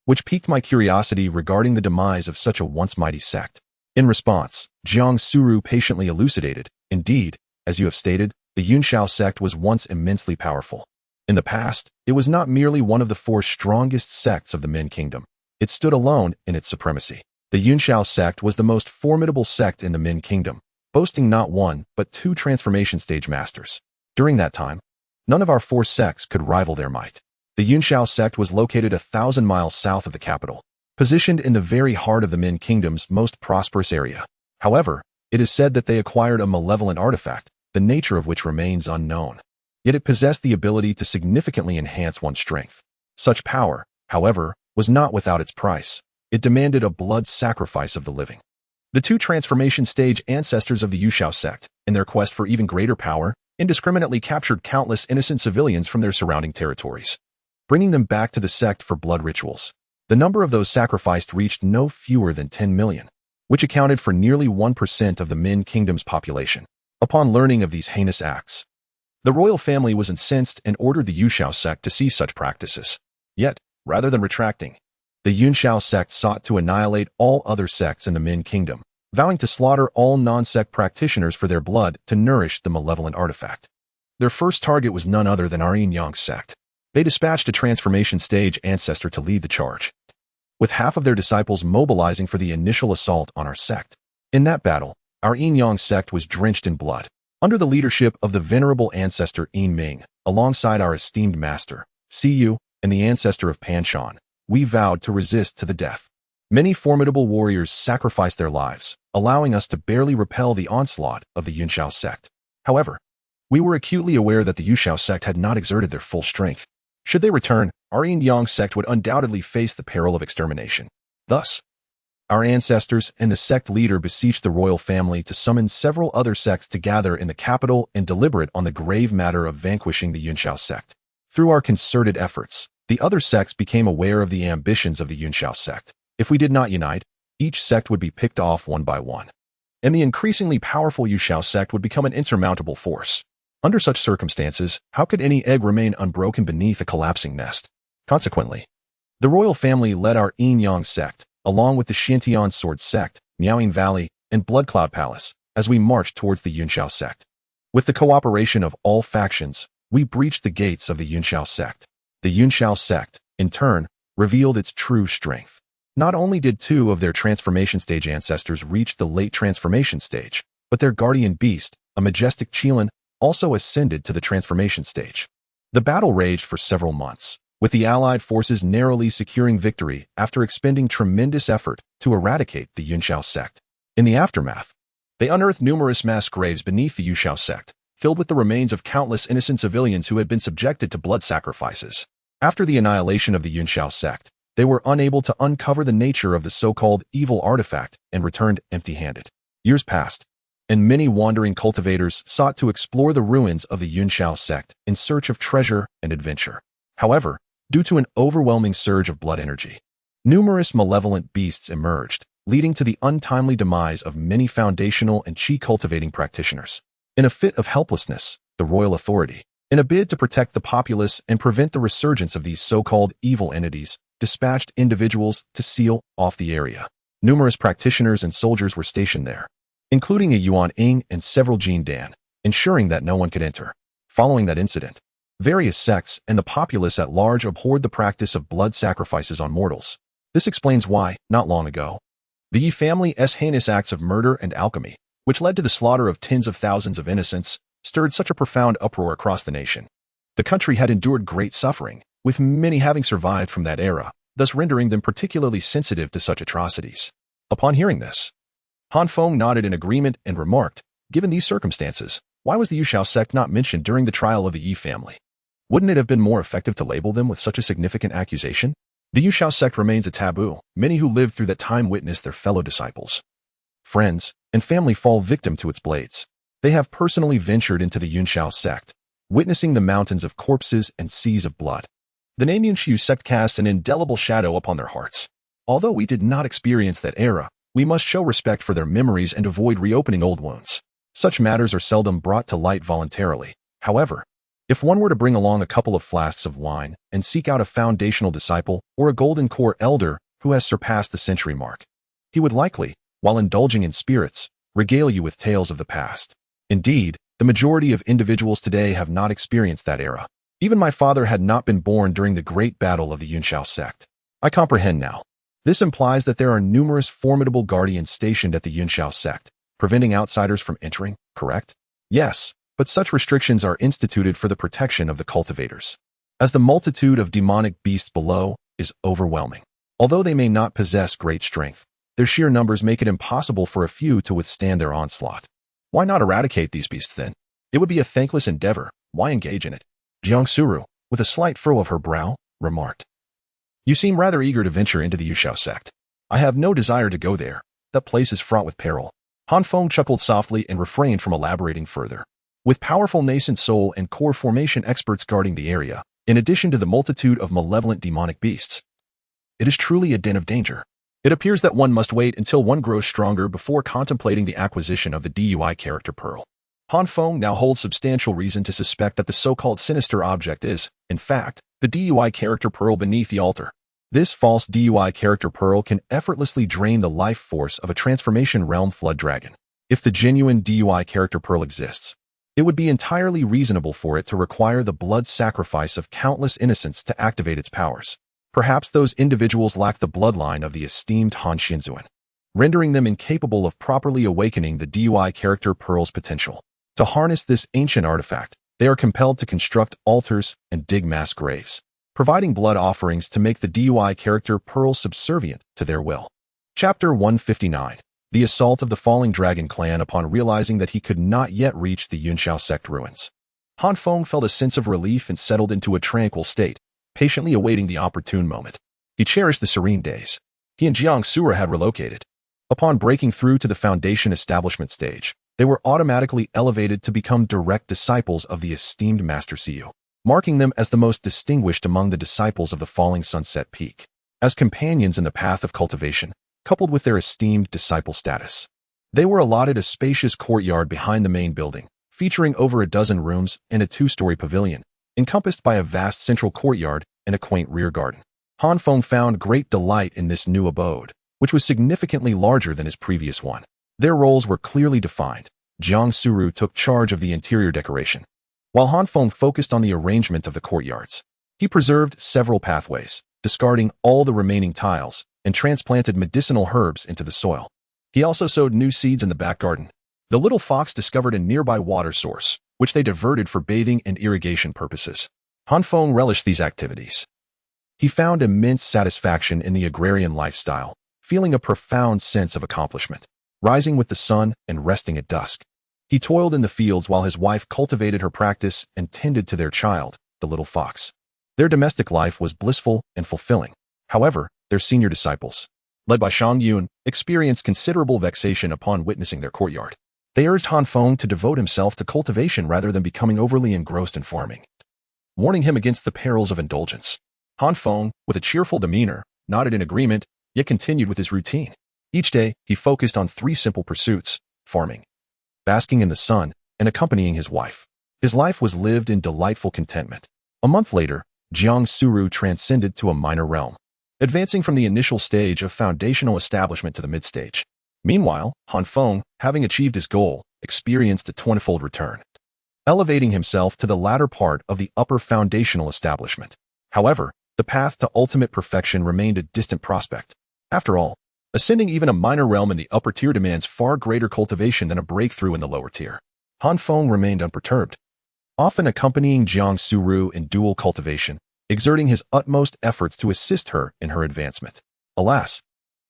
[SPEAKER 1] which piqued my curiosity regarding the demise of such a once mighty sect. In response, Jiang Suru patiently elucidated, indeed, as you have stated, the Yinshao Sect was once immensely powerful. In the past, it was not merely one of the 4 strongest sects of the Min Kingdom. It stood alone in its supremacy. The Yinshao Sect was the most formidable sect in the Min Kingdom, boasting not 1, but 2 transformation stage masters. During that time, none of our 4 sects could rival their might. The Yinshao Sect was located 1,000 miles south of the capital, positioned in the very heart of the Min Kingdom's most prosperous area. However, it is said that they acquired a malevolent artifact, the nature of which remains unknown. Yet it possessed the ability to significantly enhance one's strength. Such power, however, was not without its price. It demanded a blood sacrifice of the living. The 2 transformation stage ancestors of the Yinshao Sect, in their quest for even greater power, indiscriminately captured countless innocent civilians from their surrounding territories, bringing them back to the sect for blood rituals. The number of those sacrificed reached no fewer than 10 million, which accounted for nearly 1% of the Min Kingdom's population. Upon learning of these heinous acts, the royal family was incensed and ordered the Yinshao Sect to cease such practices. Yet, rather than retracting, the Yinshao Sect sought to annihilate all other sects in the Min Kingdom, vowing to slaughter all non-sect practitioners for their blood to nourish the malevolent artifact. Their first target was none other than our Yin-Yang Sect. They dispatched a transformation stage ancestor to lead the charge, with half of their disciples mobilizing for the initial assault on our sect. In that battle, our Yin-Yang Sect was drenched in blood. Under the leadership of the venerable ancestor Yin Ming, alongside our esteemed master, Siyu, and the ancestor of Panshan, we vowed to resist to the death. Many formidable warriors sacrificed their lives, allowing us to barely repel the onslaught of the Yinshao Sect. However, we were acutely aware that the Yinshao Sect had not exerted their full strength. Should they return, our Yin-Yang Sect would undoubtedly face the peril of extermination. Thus, our ancestors and the sect leader beseeched the royal family to summon several other sects to gather in the capital and deliberate on the grave matter of vanquishing the Yinshao Sect. Through our concerted efforts, the other sects became aware of the ambitions of the Yinshao Sect. If we did not unite, each sect would be picked off one by one, and the increasingly powerful Yinshao Sect would become an insurmountable force. Under such circumstances, how could any egg remain unbroken beneath a collapsing nest? Consequently, the royal family led our Yin-Yang Sect, along with the Shantian Sword Sect, Miaoying Valley, and Blood Cloud Palace, as we marched towards the Yinshao Sect. With the cooperation of all factions, we breached the gates of the Yunxiao sect. The Yunxiao sect, in turn, revealed its true strength. Not only did 2 of their transformation stage ancestors reach the late transformation stage, but their guardian beast, a majestic Qilin, also ascended to the transformation stage. The battle raged for several months, with the allied forces narrowly securing victory after expending tremendous effort to eradicate the Yunxiao sect. In the aftermath, they unearthed numerous mass graves beneath the Yunxiao sect, filled with the remains of countless innocent civilians who had been subjected to blood sacrifices. After the annihilation of the Yunxiao sect, they were unable to uncover the nature of the so-called evil artifact and returned empty-handed. Years passed, and many wandering cultivators sought to explore the ruins of the Yunxiao sect in search of treasure and adventure. However, due to an overwhelming surge of blood energy, numerous malevolent beasts emerged, leading to the untimely demise of many foundational and qi cultivating practitioners. In a fit of helplessness, the royal authority, in a bid to protect the populace and prevent the resurgence of these so-called evil entities, dispatched individuals to seal off the area. Numerous practitioners and soldiers were stationed there, including a Yuan Ying and several Jin Dan, ensuring that no one could enter. Following that incident, various sects and the populace at large abhorred the practice of blood sacrifices on mortals. This explains why, not long ago, the Yi family's heinous acts of murder and alchemy, which led to the slaughter of tens of thousands of innocents, stirred such a profound uproar across the nation. The country had endured great suffering, with many having survived from that era, thus rendering them particularly sensitive to such atrocities. Upon hearing this, Feng nodded in agreement and remarked, given these circumstances, why was the Yunxiao sect not mentioned during the trial of the Yi family? Wouldn't it have been more effective to label them with such a significant accusation? The Yunxiao sect remains a taboo. Many who lived through that time witnessed their fellow disciples, friends, and family fall victim to its blades. They have personally ventured into the Yunxiao sect, witnessing the mountains of corpses and seas of blood. The name Yunxiao sect casts an indelible shadow upon their hearts. Although we did not experience that era, we must show respect for their memories and avoid reopening old wounds. Such matters are seldom brought to light voluntarily. However, if one were to bring along a couple of flasks of wine and seek out a foundational disciple or a golden core elder who has surpassed the century mark, he would likely, while indulging in spirits, regale you with tales of the past. Indeed, the majority of individuals today have not experienced that era. Even my father had not been born during the great battle of the Yunxiao sect. I comprehend now. This implies that there are numerous formidable guardians stationed at the Yunxiao sect, preventing outsiders from entering, correct? Yes, but such restrictions are instituted for the protection of the cultivators, as the multitude of demonic beasts below is overwhelming. Although they may not possess great strength, their sheer numbers make it impossible for a few to withstand their onslaught. Why not eradicate these beasts then? It would be a thankless endeavor. Why engage in it? Jiang Suru, with a slight furrow of her brow, remarked. You seem rather eager to venture into the Yunxiao sect. I have no desire to go there. That place is fraught with peril. Feng chuckled softly and refrained from elaborating further. With powerful nascent soul and core formation experts guarding the area, in addition to the multitude of malevolent demonic beasts, it is truly a den of danger. It appears that one must wait until one grows stronger before contemplating the acquisition of the DUI character pearl. Feng now holds substantial reason to suspect that the so-called sinister object is, in fact, the DUI character pearl beneath the altar. This false DUI character pearl can effortlessly drain the life force of a transformation realm flood dragon. If the genuine DUI character pearl exists, it would be entirely reasonable for it to require the blood sacrifice of countless innocents to activate its powers. Perhaps those individuals lack the bloodline of the esteemed Han Xianzuan, rendering them incapable of properly awakening the DUI character pearl's potential. To harness this ancient artifact, they are compelled to construct altars and dig mass graves, providing blood offerings to make the DUI character pearl subservient to their will. Chapter 159. The Assault of the Falling Dragon Clan. Upon realizing that he could not yet reach the Yunxiao sect ruins, Feng felt a sense of relief and settled into a tranquil state, patiently awaiting the opportune moment. He cherished the serene days. He and Jiang Sura had relocated. Upon breaking through to the foundation establishment stage, they were automatically elevated to become direct disciples of the esteemed Master Siyu, marking them as the most distinguished among the disciples of the Falling Sunset Peak. As companions in the path of cultivation, coupled with their esteemed disciple status, they were allotted a spacious courtyard behind the main building, featuring over a dozen rooms and a two-story pavilion, encompassed by a vast central courtyard and a quaint rear garden. Feng found great delight in this new abode, which was significantly larger than his previous one. Their roles were clearly defined. Jiang Suru took charge of the interior decoration, While Han Feng focused on the arrangement of the courtyards, he preserved several pathways, discarding all the remaining tiles, and transplanted medicinal herbs into the soil. He also sowed new seeds in the back garden. The little fox discovered a nearby water source, which they diverted for bathing and irrigation purposes. Han Feng relished these activities. He found immense satisfaction in the agrarian lifestyle, feeling a profound sense of accomplishment, rising with the sun and resting at dusk. He toiled in the fields while his wife cultivated her practice and tended to their child, the little fox. Their domestic life was blissful and fulfilling. However, their senior disciples, led by Shang Yun, experienced considerable vexation upon witnessing their courtyard. They urged Han Feng to devote himself to cultivation rather than becoming overly engrossed in farming, warning him against the perils of indulgence. Han Feng, with a cheerful demeanor, nodded in agreement, yet continued with his routine. Each day, he focused on 3 simple pursuits: farming, basking in the sun, and accompanying his wife. His life was lived in delightful contentment. A month later, Jiang Suru transcended to a minor realm, advancing from the initial stage of foundational establishment to the mid-stage. Meanwhile, Han Feng, having achieved his goal, experienced a tenfold return, elevating himself to the latter part of the upper foundational establishment. However, the path to ultimate perfection remained a distant prospect. After all, ascending even a minor realm in the upper tier demands far greater cultivation than a breakthrough in the lower tier. Han Feng remained unperturbed, often accompanying Jiang Suru in dual cultivation, exerting his utmost efforts to assist her in her advancement. Alas,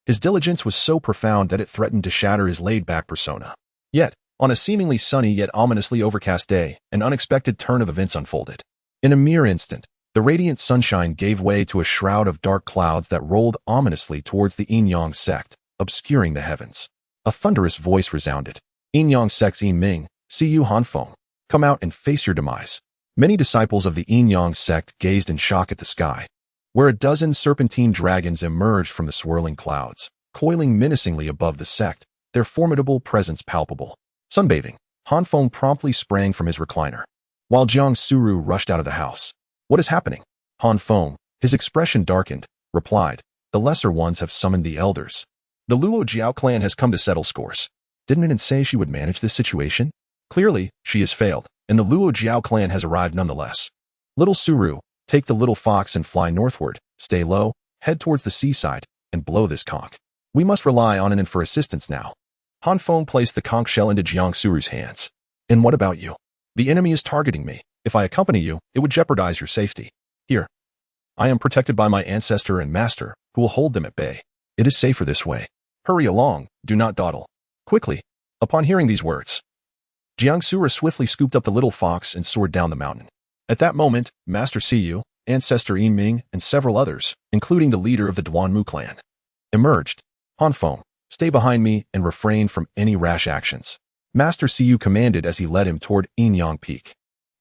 [SPEAKER 1] his diligence was so profound that it threatened to shatter his laid-back persona. Yet, on a seemingly sunny yet ominously overcast day, an unexpected turn of events unfolded. In a mere instant, the radiant sunshine gave way to a shroud of dark clouds that rolled ominously towards the Yin-Yang sect, obscuring the heavens. A thunderous voice resounded. Yin-Yang sect's Ming, see you Han Feng. Come out and face your demise. Many disciples of the Yin-Yang sect gazed in shock at the sky, where a dozen serpentine dragons emerged from the swirling clouds, coiling menacingly above the sect, their formidable presence palpable. Sunbathing, Han Feng promptly sprang from his recliner, while Jiang Suru rushed out of the house. What is happening? Han Feng, his expression darkened, replied, the lesser ones have summoned the elders. The Luo Jiao clan has come to settle scores. Didn't it say she would manage this situation? Clearly, she has failed, and the Luo Jiao clan has arrived nonetheless. Little Suru, take the little fox and fly northward, stay low, head towards the seaside, and blow this conch. We must rely on it for assistance now. Han Feng placed the conch shell into Jiang Suru's hands. And what about you? The enemy is targeting me. If I accompany you, it would jeopardize your safety. Here. I am protected by my ancestor and master, who will hold them at bay. It is safer this way. Hurry along, do not dawdle. Quickly. Upon hearing these words, Jiang Suru swiftly scooped up the little fox and soared down the mountain. At that moment, Master Siyu, Ancestor Ming, and several others, including the leader of the Duanmu clan, emerged. Han Feng, stay behind me and refrain from any rash actions. Master Siyu commanded as he led him toward Yin-Yang Peak.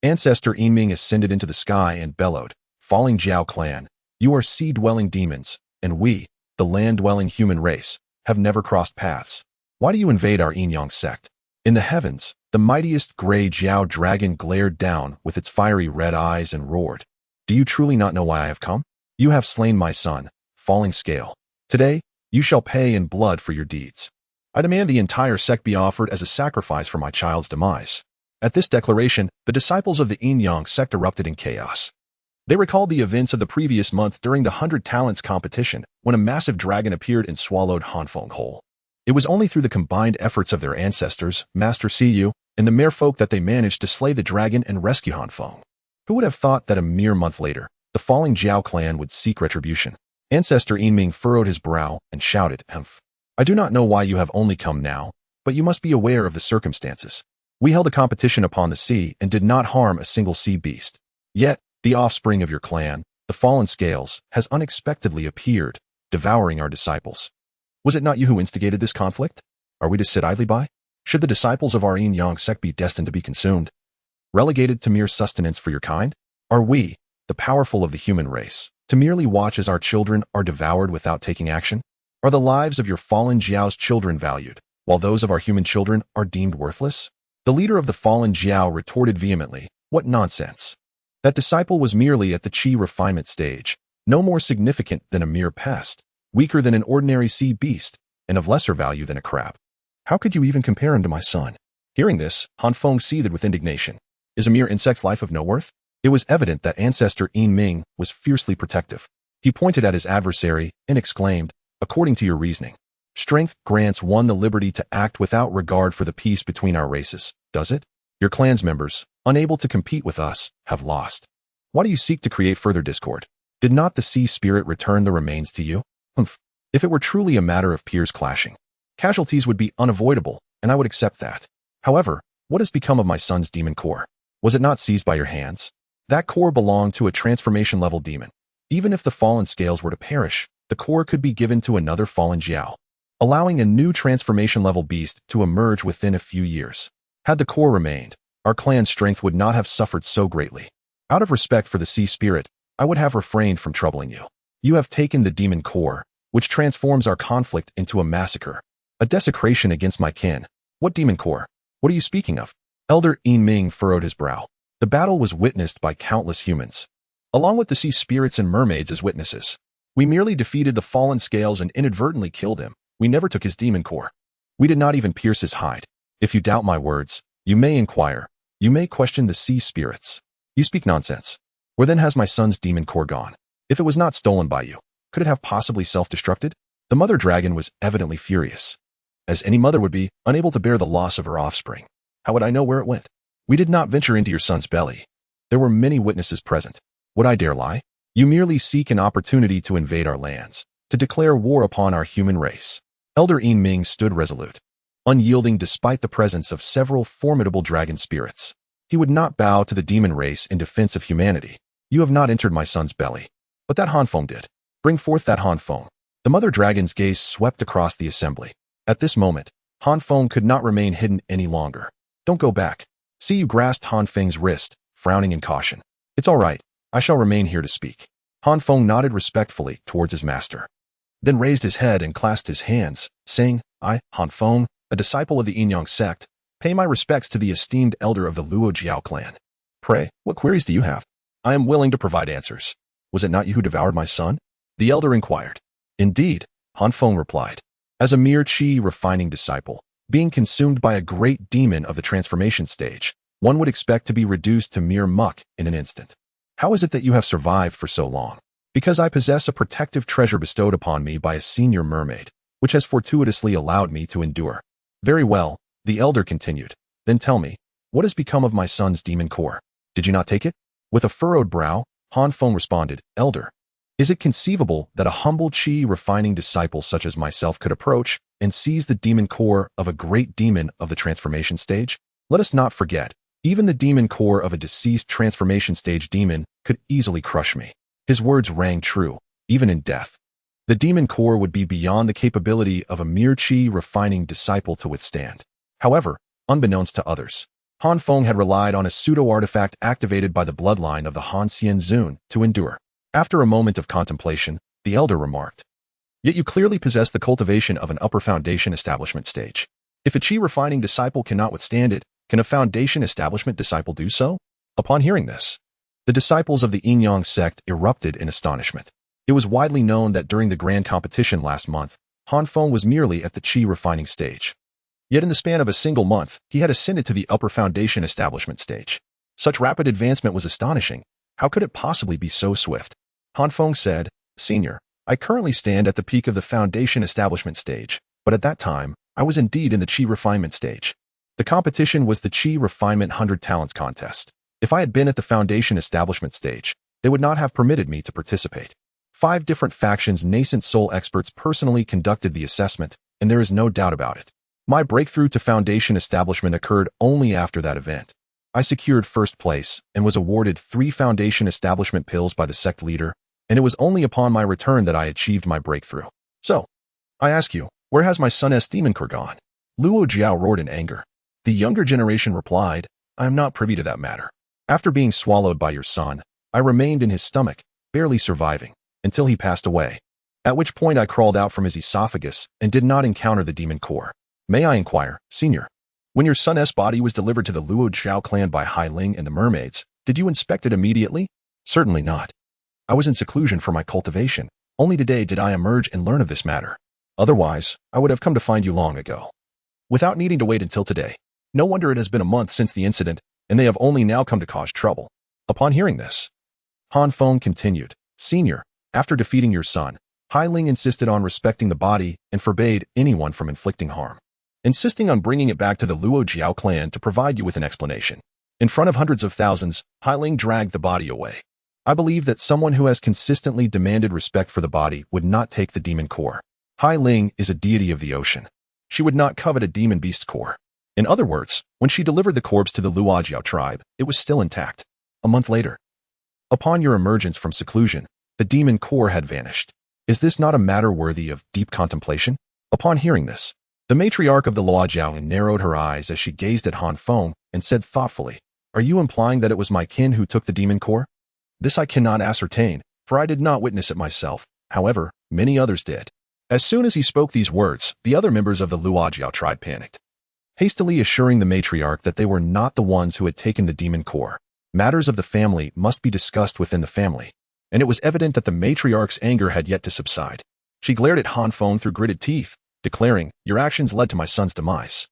[SPEAKER 1] Ancestor Ming ascended into the sky and bellowed, falling Jiao clan, you are sea-dwelling demons, and we, the land-dwelling human race, have never crossed paths. Why do you invade our Yin-Yang sect? In the heavens, the mightiest gray Jiao dragon glared down with its fiery red eyes and roared. Do you truly not know why I have come? You have slain my son, falling scale. Today, you shall pay in blood for your deeds. I demand the entire sect be offered as a sacrifice for my child's demise. At this declaration, the disciples of the Yin-Yang sect erupted in chaos. They recalled the events of the previous month during the 100 Talents competition, when a massive dragon appeared and swallowed Han Feng whole. It was only through the combined efforts of their ancestors, Master Siyu, and the merfolk that they managed to slay the dragon and rescue Han Feng. Who would have thought that a mere month later, the falling Jiao clan would seek retribution? Ancestor Ming furrowed his brow and shouted, "Humph! I do not know why you have only come now, but you must be aware of the circumstances. We held a competition upon the sea and did not harm a single sea beast. Yet, the offspring of your clan, the fallen scales, has unexpectedly appeared, devouring our disciples. Was it not you who instigated this conflict? Are we to sit idly by? Should the disciples of our Yin-Yang sect be destined to be consumed, relegated to mere sustenance for your kind? Are we, the powerful of the human race, to merely watch as our children are devoured without taking action? Are the lives of your fallen Jiao's children valued, while those of our human children are deemed worthless?" The leader of the fallen Jiao retorted vehemently, "What nonsense! That disciple was merely at the qi refinement stage, no more significant than a mere pest, weaker than an ordinary sea beast, and of lesser value than a crab. How could you even compare him to my son?" Hearing this, Han Feng seethed with indignation. Is a mere insect's life of no worth? It was evident that ancestor Yin Ming was fiercely protective. He pointed at his adversary and exclaimed, according to your reasoning, strength grants one the liberty to act without regard for the peace between our races, does it? Your clan's members, unable to compete with us, have lost. Why do you seek to create further discord? Did not the sea spirit return the remains to you? Humph. If it were truly a matter of peers clashing, casualties would be unavoidable, and I would accept that. However, what has become of my son's demon core? Was it not seized by your hands? That core belonged to a transformation-level demon. Even if the fallen scales were to perish, the core could be given to another fallen Jiao, allowing a new transformation-level beast to emerge within a few years. Had the core remained, our clan's strength would not have suffered so greatly. Out of respect for the sea spirit, I would have refrained from troubling you. You have taken the demon core, which transforms our conflict into a massacre, a desecration against my kin. What demon core? What are you speaking of? Elder Yin Ming furrowed his brow. The battle was witnessed by countless humans, along with the sea spirits and mermaids as witnesses. We merely defeated the fallen scales and inadvertently killed him. We never took his demon core. We did not even pierce his hide. If you doubt my words, you may inquire. You may question the sea spirits. You speak nonsense. Where then has my son's demon core gone? If it was not stolen by you, could it have possibly self-destructed? The mother dragon was evidently furious, as any mother would be, unable to bear the loss of her offspring. How would I know where it went? We did not venture into your son's belly. There were many witnesses present. Would I dare lie? You merely seek an opportunity to invade our lands, to declare war upon our human race. Elder Yin Ming stood resolute, unyielding despite the presence of several formidable dragon spirits. He would not bow to the demon race in defense of humanity. You have not entered my son's belly. But that Han Feng did. Bring forth that Han Feng. The mother dragon's gaze swept across the assembly. At this moment, Han Feng could not remain hidden any longer. Don't go back. See, you grasped Han Feng's wrist, frowning in caution. It's all right. I shall remain here to speak. Han Feng nodded respectfully towards his master, then raised his head and clasped his hands, saying, I, Han Feng, a disciple of the Yin Yang sect, pay my respects to the esteemed elder of the Luo Jiao clan. Pray, what queries do you have? I am willing to provide answers. Was it not you who devoured my son? The elder inquired. Indeed, Han Feng replied. As a mere qi refining disciple, being consumed by a great demon of the transformation stage, one would expect to be reduced to mere muck in an instant. How is it that you have survived for so long? Because I possess a protective treasure bestowed upon me by a senior mermaid, which has fortuitously allowed me to endure. Very well, the elder continued. Then tell me, what has become of my son's demon core? Did you not take it? With a furrowed brow, Han Feng responded, Elder, is it conceivable that a humble qi refining disciple such as myself could approach and seize the demon core of a great demon of the transformation stage? Let us not forget, even the demon core of a deceased transformation stage demon could easily crush me. His words rang true, even in death. The demon core would be beyond the capability of a mere qi refining disciple to withstand. However, unbeknownst to others, Han Feng had relied on a pseudo-artifact activated by the bloodline of the Han Xian Zun to endure. After a moment of contemplation, the elder remarked, Yet you clearly possess the cultivation of an upper foundation establishment stage. If a qi refining disciple cannot withstand it, can a foundation establishment disciple do so? Upon hearing this, the disciples of the Yin Yang sect erupted in astonishment. It was widely known that during the grand competition last month, Han Feng was merely at the qi refining stage. Yet in the span of a single month, he had ascended to the upper foundation establishment stage. Such rapid advancement was astonishing. How could it possibly be so swift? Han Feng said, Senior, I currently stand at the peak of the foundation establishment stage, but at that time, I was indeed in the qi refinement stage. The competition was the Qi Refinement 100 Talents contest. If I had been at the foundation establishment stage, they would not have permitted me to participate. 5 different factions' nascent soul experts personally conducted the assessment, and there is no doubt about it. My breakthrough to foundation establishment occurred only after that event. I secured first place and was awarded 3 foundation establishment pills by the sect leader, and it was only upon my return that I achieved my breakthrough. So, I ask you, where has my son's demon core gone? Luo Jiao roared in anger. The younger generation replied, I am not privy to that matter. After being swallowed by your son, I remained in his stomach, barely surviving, until he passed away. At which point I crawled out from his esophagus and did not encounter the demon core. May I inquire, Senior, when your son's body was delivered to the Luo Jiao clan by Hai Ling and the mermaids, did you inspect it immediately? Certainly not. I was in seclusion for my cultivation. Only today did I emerge and learn of this matter. Otherwise, I would have come to find you long ago. Without needing to wait until today. No wonder it has been a month since the incident. and they have only now come to cause trouble. Upon hearing this, Feng continued, Senior, after defeating your son, Ling insisted on respecting the body and forbade anyone from inflicting harm, insisting on bringing it back to the Luo Jiao clan to provide you with an explanation. In front of hundreds of thousands, Ling dragged the body away. I believe that someone who has consistently demanded respect for the body would not take the demon core. Ling is a deity of the ocean. She would not covet a demon beast's core. In other words, when she delivered the corpse to the Luo Jiao tribe, it was still intact. A month later, upon your emergence from seclusion, the demon core had vanished. Is this not a matter worthy of deep contemplation? Upon hearing this, the matriarch of the Luo Jiao narrowed her eyes as she gazed at Feng and said thoughtfully, Are you implying that it was my kin who took the demon core? This I cannot ascertain, for I did not witness it myself. However, many others did. As soon as he spoke these words, the other members of the Luo Jiao tribe panicked, hastily assuring the matriarch that they were not the ones who had taken the demon core. Matters of the family must be discussed within the family, and it was evident that the matriarch's anger had yet to subside. She glared at Feng through gritted teeth, declaring, Your actions led to my son's demise.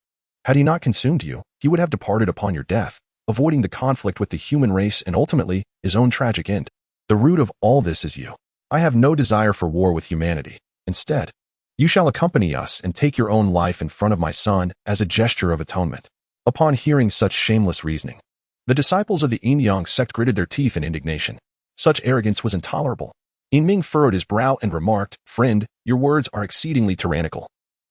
[SPEAKER 1] Had he not consumed you, he would have departed upon your death, avoiding the conflict with the human race and ultimately his own tragic end. The root of all this is you. I have no desire for war with humanity. Instead, you shall accompany us and take your own life in front of my son as a gesture of atonement. Upon hearing such shameless reasoning, the disciples of the Yin-Yang sect gritted their teeth in indignation. Such arrogance was intolerable. Yin Ming furrowed his brow and remarked, Friend, your words are exceedingly tyrannical.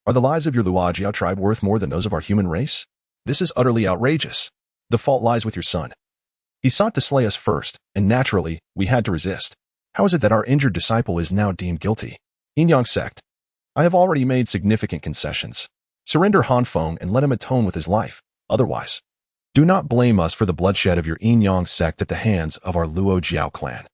[SPEAKER 1] Are the lives of your Luo Jiao tribe worth more than those of our human race? This is utterly outrageous. The fault lies with your son. He sought to slay us first, and naturally, we had to resist. How is it that our injured disciple is now deemed guilty? Yin-Yang sect, I have already made significant concessions. Surrender Feng and let him atone with his life. Otherwise, do not blame us for the bloodshed of your Yin-Yang sect at the hands of our Luo Jiao clan.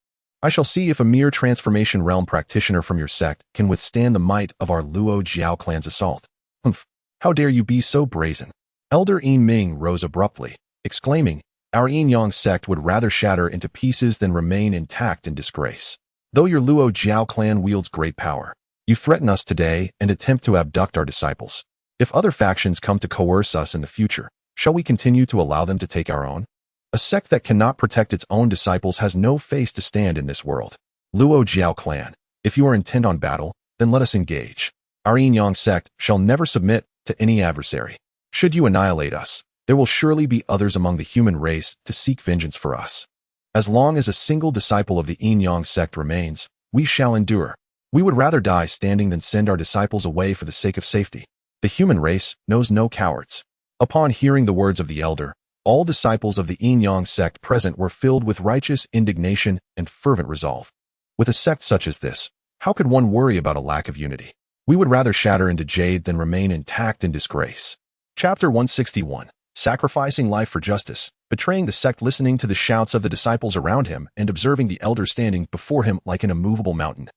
[SPEAKER 1] I shall see if a mere transformation realm practitioner from your sect can withstand the might of our Luo Jiao clan's assault. Humph, how dare you be so brazen? Elder Yin Ming rose abruptly, exclaiming, Our Yin-Yang sect would rather shatter into pieces than remain intact in disgrace. Though your Luo Jiao clan wields great power, you threaten us today and attempt to abduct our disciples. If other factions come to coerce us in the future, shall we continue to allow them to take our own? A sect that cannot protect its own disciples has no face to stand in this world. Luo Jiao clan, if you are intent on battle, then let us engage. Our Yin-Yang sect shall never submit to any adversary. Should you annihilate us, there will surely be others among the human race to seek vengeance for us. As long as a single disciple of the Yin-Yang sect remains, we shall endure. We would rather die standing than send our disciples away for the sake of safety. The human race knows no cowards. Upon hearing the words of the elder, all disciples of the Yin-Yang sect present were filled with righteous indignation and fervent resolve. With a sect such as this, how could one worry about a lack of unity? We would rather shatter into jade than remain intact in disgrace. Chapter 161. Sacrificing life for justice, betraying the sect, listening to the shouts of the disciples around him and observing the elder standing before him like an immovable mountain.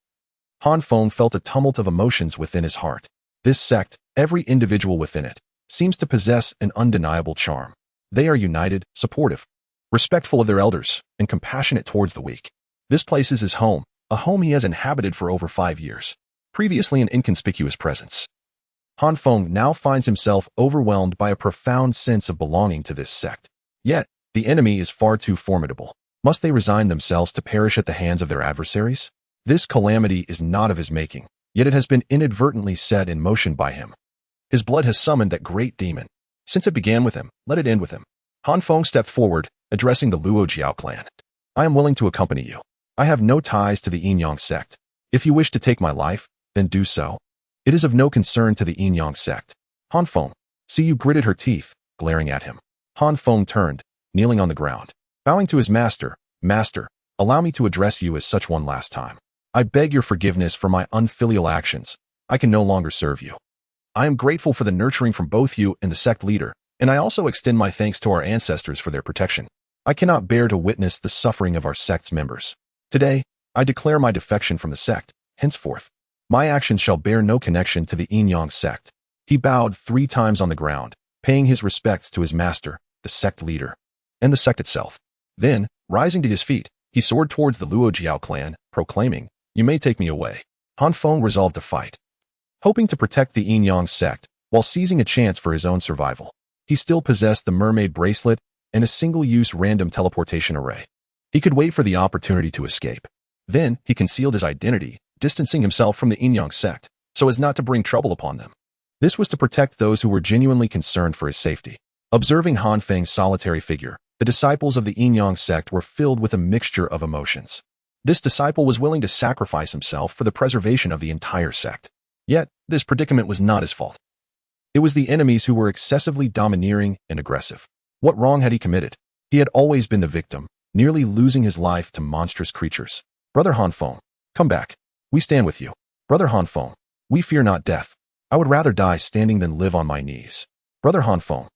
[SPEAKER 1] Feng felt a tumult of emotions within his heart. This sect, every individual within it, seems to possess an undeniable charm. They are united, supportive, respectful of their elders, and compassionate towards the weak. This place is his home, a home he has inhabited for over 5 years, previously an inconspicuous presence. Feng now finds himself overwhelmed by a profound sense of belonging to this sect. Yet, the enemy is far too formidable. Must they resign themselves to perish at the hands of their adversaries? This calamity is not of his making, yet it has been inadvertently set in motion by him. His blood has summoned that great demon. Since it began with him, let it end with him. Feng stepped forward, addressing the Luo Jiao clan. I am willing to accompany you. I have no ties to the Yin-Yang sect. If you wish to take my life, then do so. It is of no concern to the Yin-Yang sect. Feng, see, you gritted her teeth, glaring at him. Feng turned, kneeling on the ground, bowing to his master. Master, allow me to address you as such one last time. I beg your forgiveness for my unfilial actions. I can no longer serve you. I am grateful for the nurturing from both you and the sect leader, and I also extend my thanks to our ancestors for their protection. I cannot bear to witness the suffering of our sect's members. Today, I declare my defection from the sect. Henceforth, my actions shall bear no connection to the Yin-Yang sect. He bowed 3 times on the ground, paying his respects to his master, the sect leader, and the sect itself. Then, rising to his feet, he soared towards the Luo Jiao clan, proclaiming, You may take me away. Feng resolved to fight, hoping to protect the Yin-Yang sect while seizing a chance for his own survival. He still possessed the mermaid bracelet and a single-use random teleportation array. He could wait for the opportunity to escape. Then, he concealed his identity, distancing himself from the Yin-Yang sect, so as not to bring trouble upon them. This was to protect those who were genuinely concerned for his safety. Observing Han Feng's solitary figure, the disciples of the Yin-Yang sect were filled with a mixture of emotions. This disciple was willing to sacrifice himself for the preservation of the entire sect. Yet, this predicament was not his fault. It was the enemies who were excessively domineering and aggressive. What wrong had he committed? He had always been the victim, nearly losing his life to monstrous creatures. Brother Han Feng, come back. We stand with you. Brother Han Feng, we fear not death. I would rather die standing than live on my knees. Brother Han Feng,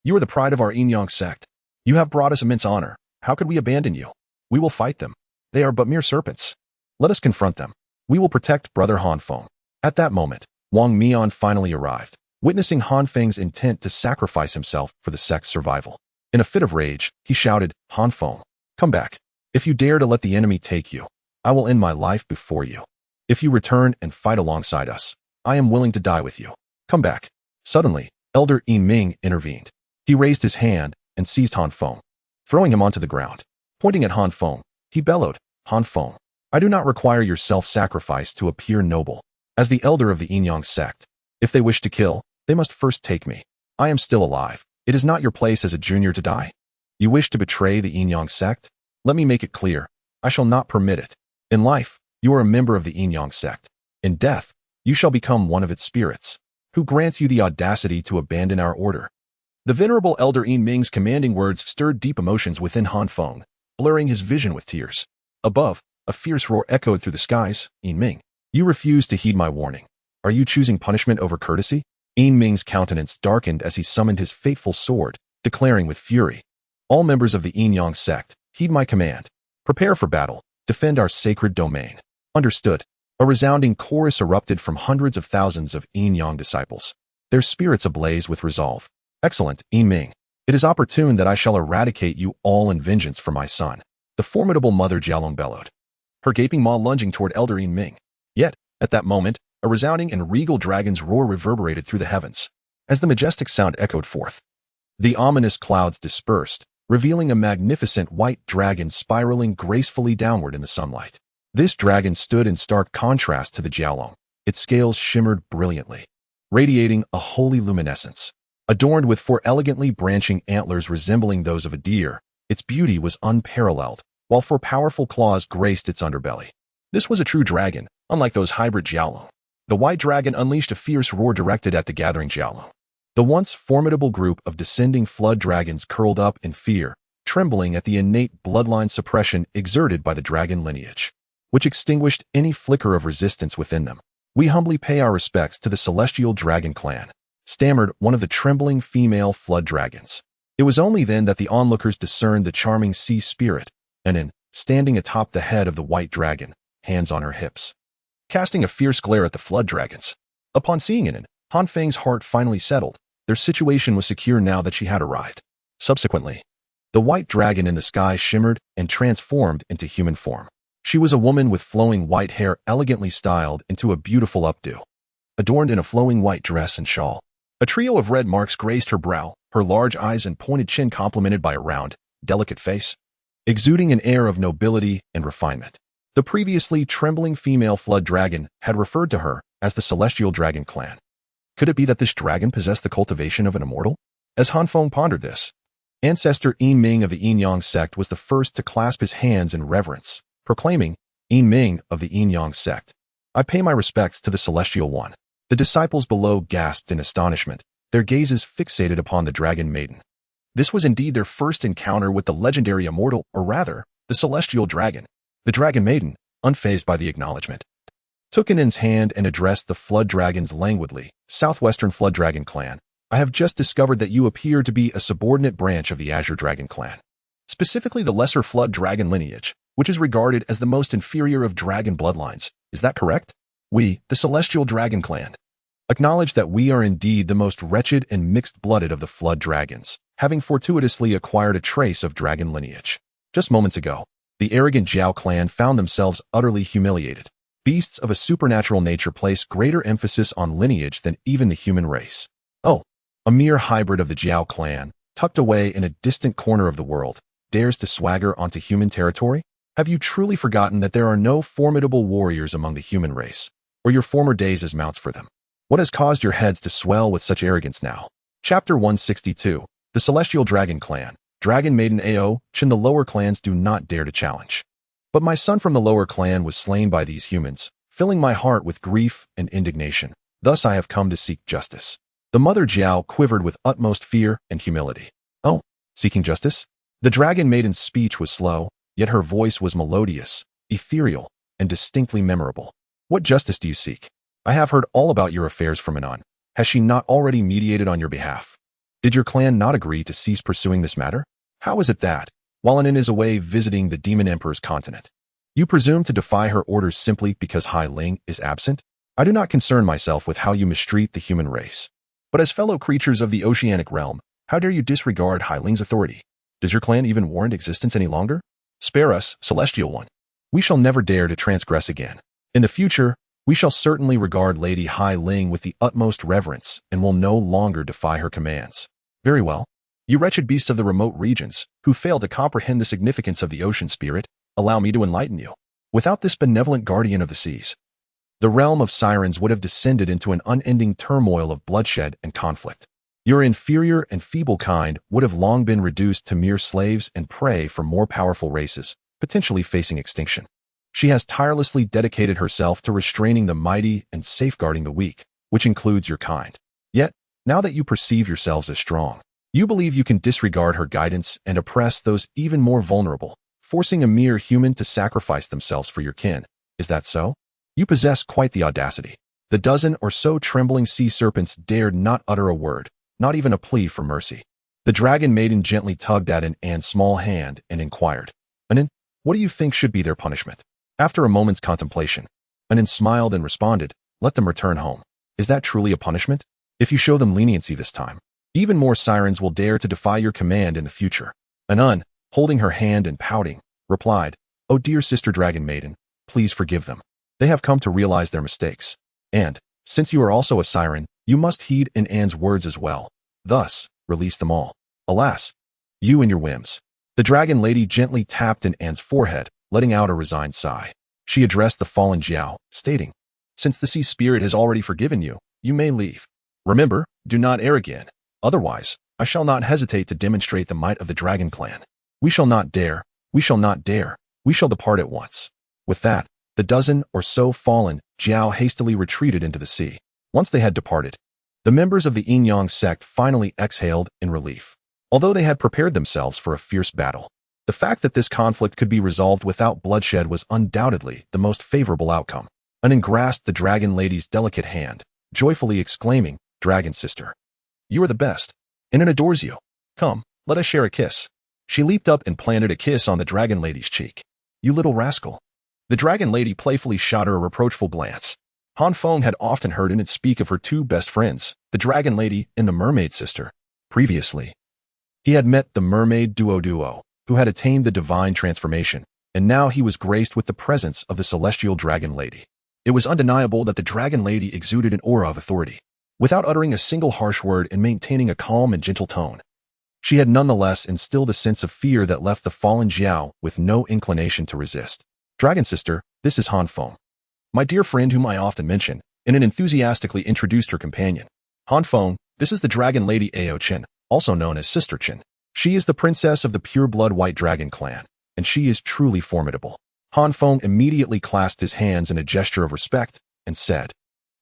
[SPEAKER 1] you are the pride of our Yin-Yang sect. You have brought us immense honor. How could we abandon you? We will fight them. They are but mere serpents. Let us confront them. We will protect Brother Han Feng. At that moment, Wang Mian finally arrived, witnessing Han Feng's intent to sacrifice himself for the sect's survival. In a fit of rage, he shouted, Han Feng, come back. If you dare to let the enemy take you, I will end my life before you. If you return and fight alongside us, I am willing to die with you. Come back. Suddenly, Elder Yi Ming intervened. He raised his hand and seized Han Feng, throwing him onto the ground. Pointing at Han Feng, he bellowed, Han Feng, I do not require your self-sacrifice to appear noble. As the elder of the Yin-Yang sect, if they wish to kill, they must first take me. I am still alive. It is not your place as a junior to die. You wish to betray the Yin-Yang sect? Let me make it clear. I shall not permit it. In life, you are a member of the Yin-Yang sect. In death, you shall become one of its spirits. Who grants you the audacity to abandon our order? The venerable elder Yi Ming's commanding words stirred deep emotions within Han Feng, blurring his vision with tears. Above, a fierce roar echoed through the skies. Yi Ming, you refuse to heed my warning. Are you choosing punishment over courtesy? Yi Ming's countenance darkened as he summoned his fateful sword, declaring with fury, all members of the Yin-Yang sect, heed my command. Prepare for battle. Defend our sacred domain. Understood. A resounding chorus erupted from hundreds of thousands of Yin-Yang disciples, their spirits ablaze with resolve. Excellent, Yi Ming. It is opportune that I shall eradicate you all in vengeance for my son. The formidable mother Jialong bellowed, her gaping maw lunging toward elder Yi Ming. Yet, at that moment, a resounding and regal dragon's roar reverberated through the heavens. As the majestic sound echoed forth, the ominous clouds dispersed, revealing a magnificent white dragon spiraling gracefully downward in the sunlight. This dragon stood in stark contrast to the Jialong. Its scales shimmered brilliantly, radiating a holy luminescence. Adorned with four elegantly branching antlers resembling those of a deer, its beauty was unparalleled, while four powerful claws graced its underbelly. This was a true dragon, unlike those hybrid Jialong. The white dragon unleashed a fierce roar directed at the gathering Jialong. The once formidable group of descending flood dragons curled up in fear, trembling at the innate bloodline suppression exerted by the dragon lineage, which extinguished any flicker of resistance within them. We humbly pay our respects to the celestial dragon clan, stammered one of the trembling female flood dragons. It was only then that the onlookers discerned the charming sea spirit, and standing atop the head of the white dragon, hands on her hips, casting a fierce glare at the flood dragons. Upon seeing it, Han Feng's heart finally settled. Their situation was secure now that she had arrived. Subsequently, the white dragon in the sky shimmered and transformed into human form. She was a woman with flowing white hair elegantly styled into a beautiful updo, adorned in a flowing white dress and shawl. A trio of red marks graced her brow, her large eyes and pointed chin complemented by a round, delicate face, exuding an air of nobility and refinement. The previously trembling female flood dragon had referred to her as the Celestial Dragon Clan. Could it be that this dragon possessed the cultivation of an immortal? As Han Feng pondered this, ancestor Yi Ming of the Yin-Yang sect was the first to clasp his hands in reverence, proclaiming, Yi Ming of the Yin-Yang sect, I pay my respects to the Celestial One. The disciples below gasped in astonishment, their gazes fixated upon the dragon maiden. This was indeed their first encounter with the legendary immortal, or rather, the celestial dragon. The dragon maiden, unfazed by the acknowledgement, took Inan's hand and addressed the flood dragons languidly. Southwestern Flood Dragon Clan, I have just discovered that you appear to be a subordinate branch of the Azure Dragon Clan, specifically the Lesser Flood Dragon lineage, which is regarded as the most inferior of dragon bloodlines. Is that correct? We, the Celestial Dragon Clan, acknowledge that we are indeed the most wretched and mixed-blooded of the flood dragons, having fortuitously acquired a trace of dragon lineage. Just moments ago, the arrogant Jiao clan found themselves utterly humiliated. Beasts of a supernatural nature place greater emphasis on lineage than even the human race. Oh, a mere hybrid of the Jiao clan, tucked away in a distant corner of the world, dares to swagger onto human territory? Have you truly forgotten that there are no formidable warriors among the human race, or your former days as mounts for them? What has caused your heads to swell with such arrogance now? Chapter 162. The Celestial Dragon Clan. Dragon Maiden Ao, Chin. The lower clans do not dare to challenge. But my son from the lower clan was slain by these humans, filling my heart with grief and indignation. Thus I have come to seek justice. The mother Jiao quivered with utmost fear and humility. Oh, seeking justice? The dragon maiden's speech was slow, yet her voice was melodious, ethereal, and distinctly memorable. What justice do you seek? I have heard all about your affairs from Anon. Has she not already mediated on your behalf? Did your clan not agree to cease pursuing this matter? How is it that, while Anon is away visiting the Demon Emperor's continent, you presume to defy her orders simply because Hai Ling is absent? I do not concern myself with how you mistreat the human race. But as fellow creatures of the oceanic realm, how dare you disregard Hai Ling's authority? Does your clan even warrant existence any longer? Spare us, Celestial One. We shall never dare to transgress again. In the future, we shall certainly regard Lady Hai Ling with the utmost reverence and will no longer defy her commands. Very well. You wretched beasts of the remote regions, who fail to comprehend the significance of the ocean spirit, allow me to enlighten you. Without this benevolent guardian of the seas, the realm of sirens would have descended into an unending turmoil of bloodshed and conflict. Your inferior and feeble kind would have long been reduced to mere slaves and prey for more powerful races, potentially facing extinction. She has tirelessly dedicated herself to restraining the mighty and safeguarding the weak, which includes your kind. Yet, now that you perceive yourselves as strong, you believe you can disregard her guidance and oppress those even more vulnerable, forcing a mere human to sacrifice themselves for your kin. Is that so? You possess quite the audacity. The dozen or so trembling sea serpents dared not utter a word, not even a plea for mercy. The dragon maiden gently tugged at An's small hand and inquired, Anan, what do you think should be their punishment? After a moment's contemplation, Anan smiled and responded, let them return home. Is that truly a punishment? If you show them leniency this time, even more sirens will dare to defy your command in the future. Anan, holding her hand and pouting, replied, Oh dear sister dragon maiden, please forgive them. They have come to realize their mistakes. And, since you are also a siren, you must heed An's words as well. Thus, release them all. Alas, you and your whims. The dragon lady gently tapped An's forehead, letting out a resigned sigh. She addressed the fallen Jiao, stating, Since the sea spirit has already forgiven you, you may leave. Remember, do not err again. Otherwise, I shall not hesitate to demonstrate the might of the dragon clan. We shall not dare, we shall not dare, we shall depart at once. With that, the dozen or so fallen Jiao hastily retreated into the sea. Once they had departed, the members of the Yin-Yang sect finally exhaled in relief. Although they had prepared themselves for a fierce battle, the fact that this conflict could be resolved without bloodshed was undoubtedly the most favorable outcome. Anan grasped the dragon lady's delicate hand, joyfully exclaiming, Dragon sister, you are the best. Anan adores you. Come, let us share a kiss. She leaped up and planted a kiss on the dragon lady's cheek. You little rascal. The dragon lady playfully shot her a reproachful glance. Feng had often heard Anan speak of her two best friends, the dragon lady and the mermaid sister. Previously, he had met the mermaid duo, who had attained the divine transformation, and now he was graced with the presence of the celestial dragon lady. It was undeniable that the dragon lady exuded an aura of authority. Without uttering a single harsh word and maintaining a calm and gentle tone, she had nonetheless instilled a sense of fear that left the fallen Jiao with no inclination to resist. Dragon sister, this is Feng, my dear friend whom I often mention, and Anan enthusiastically introduced her companion. Feng, this is the dragon lady Ao Chin, also known as Sister Chin. She is the princess of the pure-blood white dragon clan, and she is truly formidable. Feng immediately clasped his hands in a gesture of respect and said,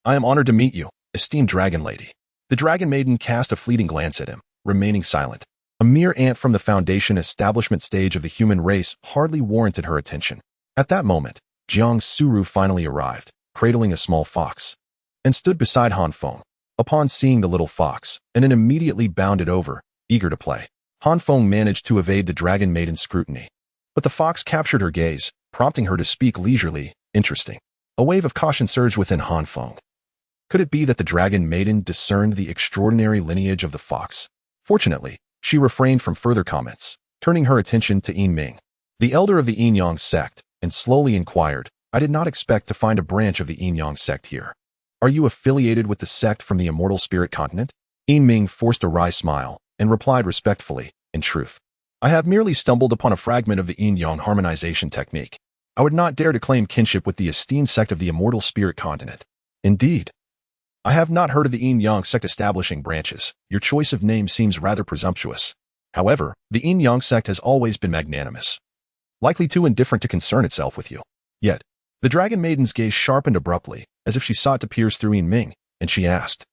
[SPEAKER 1] I am honored to meet you, esteemed dragon lady. The dragon maiden cast a fleeting glance at him, remaining silent. A mere ant from the foundation establishment stage of the human race hardly warranted her attention. At that moment, Jiang Suru finally arrived, cradling a small fox, and stood beside Feng. Upon seeing the little fox, Anan immediately bounded over, eager to play. Feng managed to evade the dragon maiden's scrutiny, but the fox captured her gaze, prompting her to speak leisurely. Interesting. A wave of caution surged within Feng. Could it be that the dragon maiden discerned the extraordinary lineage of the fox? Fortunately, she refrained from further comments, turning her attention to Yin Ming, the elder of the Yin-Yang sect, and slowly inquired, I did not expect to find a branch of the Yin-Yang sect here. Are you affiliated with the sect from the immortal spirit continent? Yin Ming forced a wry smile, and replied respectfully, "In truth, I have merely stumbled upon a fragment of the yin-yang harmonization technique. I would not dare to claim kinship with the esteemed sect of the immortal spirit continent. Indeed, I have not heard of the yin-yang sect establishing branches. Your choice of name seems rather presumptuous. However, the yin-yang sect has always been magnanimous, likely too indifferent to concern itself with you." Yet, the dragon maiden's gaze sharpened abruptly, as if she sought to pierce through Yin Ming, and she asked,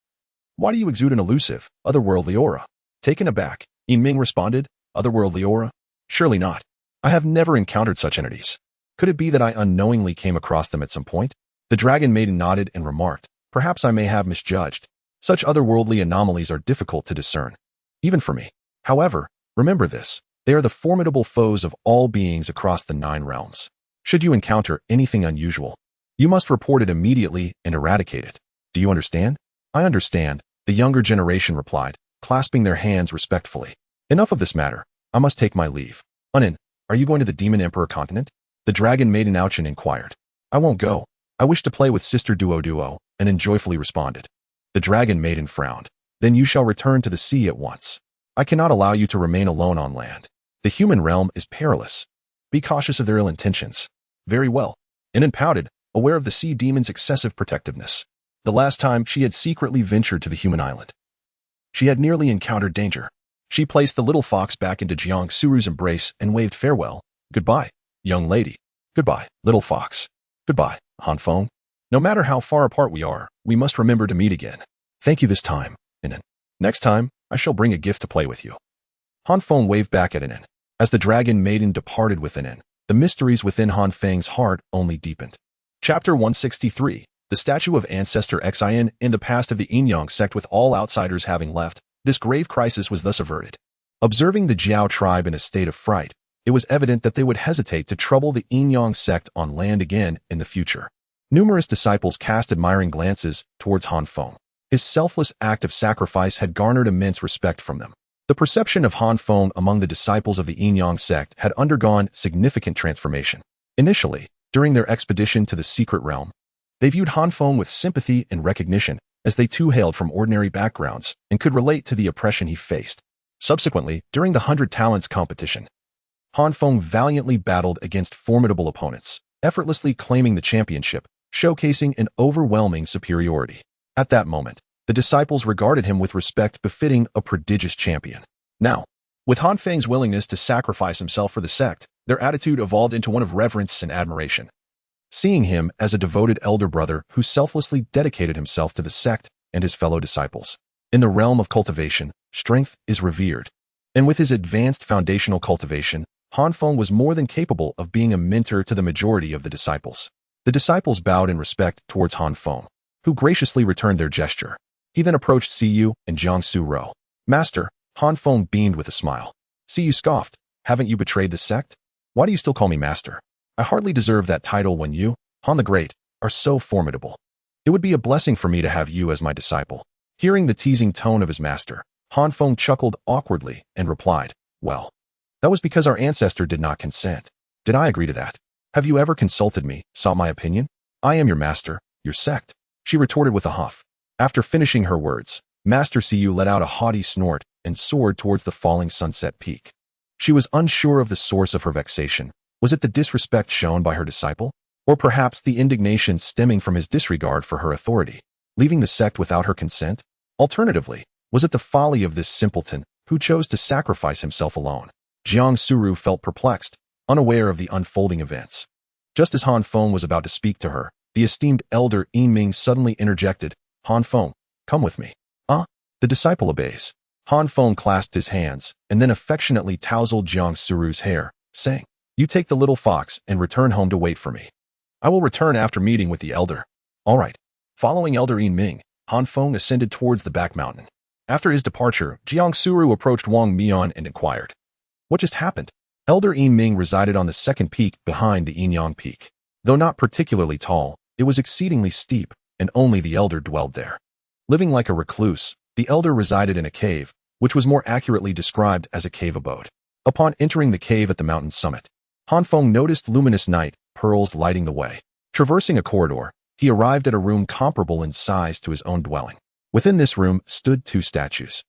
[SPEAKER 1] "Why do you exude an elusive, otherworldly aura?" Taken aback, Yin Ming responded, "Otherworldly aura? Surely not. I have never encountered such entities. Could it be that I unknowingly came across them at some point?" The dragon maiden nodded and remarked, "Perhaps I may have misjudged. Such otherworldly anomalies are difficult to discern, even for me. However, remember this, they are the formidable foes of all beings across the 9 realms. Should you encounter anything unusual, you must report it immediately and eradicate it. Do you understand?" "I understand," the younger generation replied, clasping their hands respectfully. "Enough of this matter. I must take my leave." "Unin, are you going to the Demon Emperor continent?" the dragon maiden Ouchin inquired. "I won't go. I wish to play with Sister Duo, and joyfully responded. The dragon maiden frowned. "Then you shall return to the sea at once. I cannot allow you to remain alone on land. The human realm is perilous. Be cautious of their ill intentions." "Very well." Inin pouted, aware of the sea demon's excessive protectiveness. The last time she had secretly ventured to the human island, she had nearly encountered danger. She placed the little fox back into Jiang Suru's embrace and waved farewell. "Goodbye, young lady. Goodbye, little fox. Goodbye, Han Feng. No matter how far apart we are, we must remember to meet again. Thank you this time, Inin. Next time, I shall bring a gift to play with you." Han Feng waved back at Inin. As the dragon maiden departed with Inin, the mysteries within Han Feng's heart only deepened. Chapter 163. The statue of Ancestor Xin. In the past of the yin-yang sect, with all outsiders having left, this grave crisis was thus averted. Observing the Jiao tribe in a state of fright, it was evident that they would hesitate to trouble the yin-yang sect on land again in the future. Numerous disciples cast admiring glances towards Han Feng. His selfless act of sacrifice had garnered immense respect from them. The perception of Han Feng among the disciples of the yin-yang sect had undergone significant transformation. Initially, during their expedition to the secret realm, they viewed Han Feng with sympathy and recognition, as they too hailed from ordinary backgrounds and could relate to the oppression he faced. Subsequently, during the 100 Talents competition, Han Feng valiantly battled against formidable opponents, effortlessly claiming the championship, showcasing an overwhelming superiority. At that moment, the disciples regarded him with respect befitting a prodigious champion. Now, with Han Feng's willingness to sacrifice himself for the sect, their attitude evolved into one of reverence and admiration. Seeing him as a devoted elder brother who selflessly dedicated himself to the sect and his fellow disciples. In the realm of cultivation, strength is revered. And with his advanced foundational cultivation, Han Feng was more than capable of being a mentor to the majority of the disciples. The disciples bowed in respect towards Han Feng, who graciously returned their gesture. He then approached Siyu and Jiangsu Rou. "Master," Han Feng beamed with a smile. Siyu scoffed, "Haven't you betrayed the sect? Why do you still call me master? I hardly deserve that title when you, Han the Great, are so formidable. It would be a blessing for me to have you as my disciple." Hearing the teasing tone of his master, Han Feng chuckled awkwardly and replied, "Well, that was because our ancestor did not consent. Did I agree to that? Have you ever consulted me, sought my opinion? I am your master, your sect," she retorted with a huff. After finishing her words, Master Siyu let out a haughty snort and soared towards the falling sunset peak. She was unsure of the source of her vexation. Was it the disrespect shown by her disciple? Or perhaps the indignation stemming from his disregard for her authority, leaving the sect without her consent? Alternatively, was it the folly of this simpleton who chose to sacrifice himself alone? Jiang Suru felt perplexed, unaware of the unfolding events. Just as Han Feng was about to speak to her, the esteemed elder Yiming suddenly interjected, "Han Feng, come with me." The disciple obeys. Han Feng clasped his hands and then affectionately tousled Jiang Suru's hair, saying, "You take the little fox and return home to wait for me. I will return after meeting with the elder." "All right." Following Elder Yiming, Han Feng ascended towards the back mountain. After his departure, Jiang Suru approached Wang Mian and inquired, "What just happened?" Elder Yiming resided on the second peak behind the Yinyang Peak. Though not particularly tall, it was exceedingly steep, and only the elder dwelled there. Living like a recluse, the elder resided in a cave, which was more accurately described as a cave abode. Upon entering the cave at the mountain's summit, Han Feng noticed luminous night pearls lighting the way. Traversing a corridor, he arrived at a room comparable in size to his own dwelling. Within this room stood 2 statues.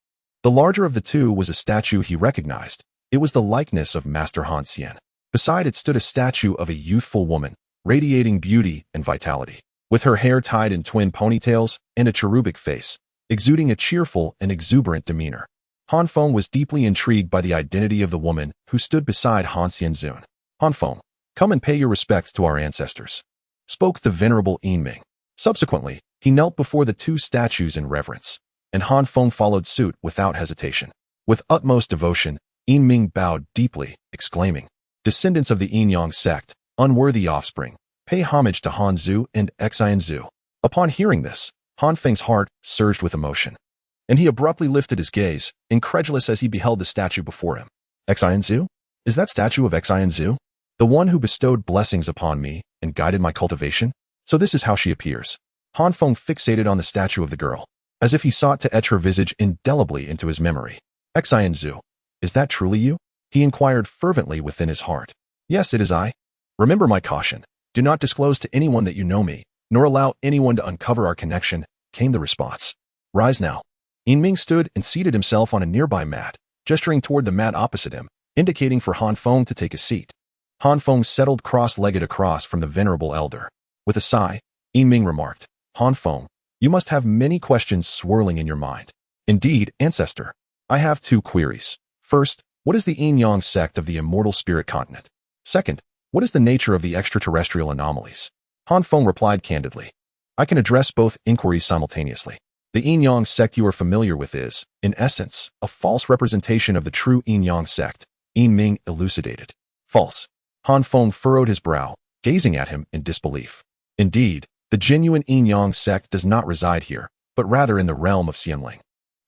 [SPEAKER 1] The larger of the two was a statue he recognized. It was the likeness of Master Han Xian. Beside it stood a statue of a youthful woman, radiating beauty and vitality, with her hair tied in twin ponytails and a cherubic face, exuding a cheerful and exuberant demeanor. Han Feng was deeply intrigued by the identity of the woman who stood beside Han Xianzun. Han Feng, come and pay your respects to our ancestors, spoke the venerable Yin Ming. Subsequently, he knelt before the two statues in reverence, and Han Feng followed suit without hesitation. With utmost devotion, Yin Ming bowed deeply, exclaiming, "Descendants of the Yin-Yang sect, unworthy offspring, pay homage to Han Zu and Xian Zu." Upon hearing this, Han Feng's heart surged with emotion, and he abruptly lifted his gaze, incredulous as he beheld the statue before him. Xian Zu? Is that statue of Xian Zu? The one who bestowed blessings upon me and guided my cultivation? So this is how she appears. Han Feng fixated on the statue of the girl, as if he sought to etch her visage indelibly into his memory. Xian Zu, is that truly you? He inquired fervently within his heart. Yes, it is I. Remember my caution. Do not disclose to anyone that you know me, nor allow anyone to uncover our connection, came the response. Rise now. Yin Ming stood and seated himself on a nearby mat, gesturing toward the mat opposite him, indicating for Han Feng to take a seat. Han Feng settled cross-legged across from the venerable elder. With a sigh, Yin Ming remarked, Han Feng, you must have many questions swirling in your mind. Indeed, ancestor. I have two queries. First, what is the Yin-Yang sect of the immortal spirit continent? Second, what is the nature of the extraterrestrial anomalies? Han Feng replied candidly. I can address both inquiries simultaneously. The Yin-Yang sect you are familiar with is, in essence, a false representation of the true Yin-Yang sect, Yin Ming elucidated. False. Han Feng furrowed his brow, gazing at him in disbelief. Indeed, the genuine Yin-Yang sect does not reside here, but rather in the realm of Xianling.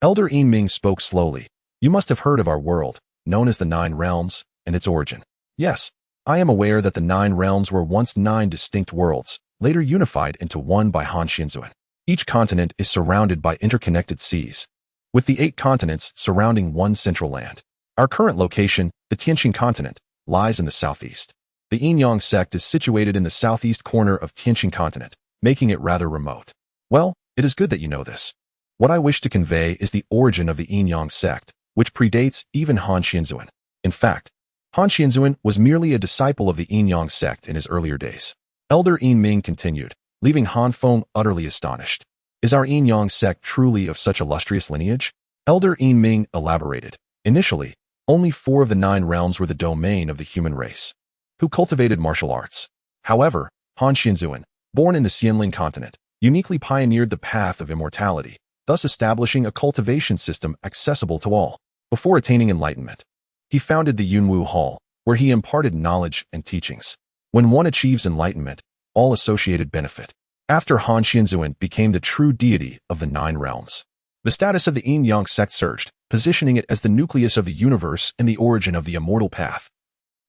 [SPEAKER 1] Elder Yin Ming spoke slowly. You must have heard of our world, known as the Nine Realms, and its origin. Yes, I am aware that the Nine Realms were once 9 distinct worlds, later unified into one by Han Xianzun. Each continent is surrounded by interconnected seas, with the 8 continents surrounding one central land. Our current location, the Tianqing continent, lies in the southeast. The Yin-Yang sect is situated in the southeast corner of Tianqing continent, making it rather remote. Well, it is good that you know this. What I wish to convey is the origin of the Yin-Yang sect, which predates even Han Xianzun. In fact, Han Xianzun was merely a disciple of the Yin-Yang sect in his earlier days. Elder Yin Ming continued, leaving Han Feng utterly astonished. Is our Yin-Yang sect truly of such illustrious lineage? Elder Yin Ming elaborated. Initially, only 4 of the 9 realms were the domain of the human race, who cultivated martial arts. However, Han Xianzun, born in the Xianling continent, uniquely pioneered the path of immortality, thus establishing a cultivation system accessible to all. Before attaining enlightenment, he founded the Yunwu Hall, where he imparted knowledge and teachings. When one achieves enlightenment, all associated benefit. After Han Xianzun became the true deity of the 9 realms, the status of the Yin-Yang sect surged, positioning it as the nucleus of the universe and the origin of the immortal path,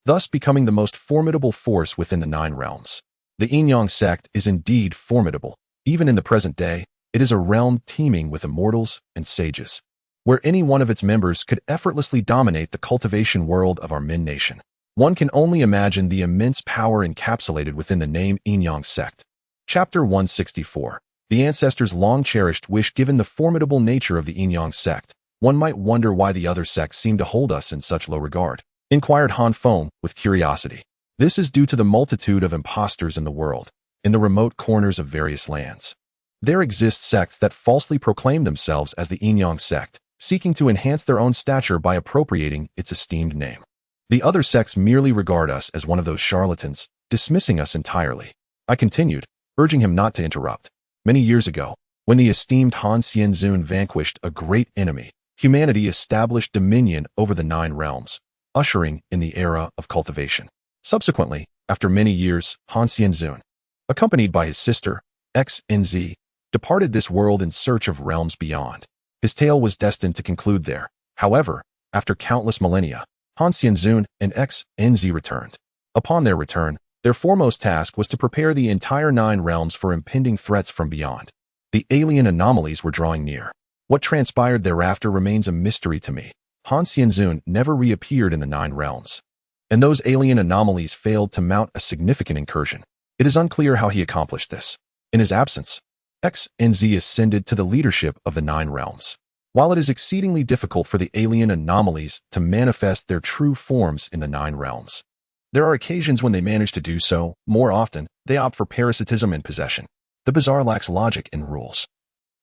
[SPEAKER 1] thus becoming the most formidable force within the 9 realms. The Yin-Yang sect is indeed formidable. Even in the present day, it is a realm teeming with immortals and sages, where any one of its members could effortlessly dominate the cultivation world of our Min nation. One can only imagine the immense power encapsulated within the name Yin-Yang sect. Chapter 164. The ancestors' long-cherished wish. Given the formidable nature of the Yin-Yang sect, one might wonder why the other sects seem to hold us in such low regard, inquired Han Feng with curiosity. This is due to the multitude of impostors in the world, in the remote corners of various lands. There exist sects that falsely proclaim themselves as the Yin-Yang sect, seeking to enhance their own stature by appropriating its esteemed name. The other sects merely regard us as one of those charlatans, dismissing us entirely. I continued, urging him not to interrupt. Many years ago, when the esteemed Han Xianzun vanquished a great enemy, humanity established dominion over the 9 realms, ushering in the era of cultivation. Subsequently, after many years, Han Xianzun, accompanied by his sister, XNZ, departed this world in search of realms beyond. His tale was destined to conclude there. However, after countless millennia, Han Xianzun and XNZ returned. Upon their return, their foremost task was to prepare the entire 9 realms for impending threats from beyond. The alien anomalies were drawing near. What transpired thereafter remains a mystery to me. Han Xianzun never reappeared in the 9 realms, and those alien anomalies failed to mount a significant incursion. It is unclear how he accomplished this. In his absence, XNZ ascended to the leadership of the 9 realms. While it is exceedingly difficult for the alien anomalies to manifest their true forms in the Nine Realms, there are occasions when they manage to do so. More often, they opt for parasitism and possession. The bizarre lacks logic and rules.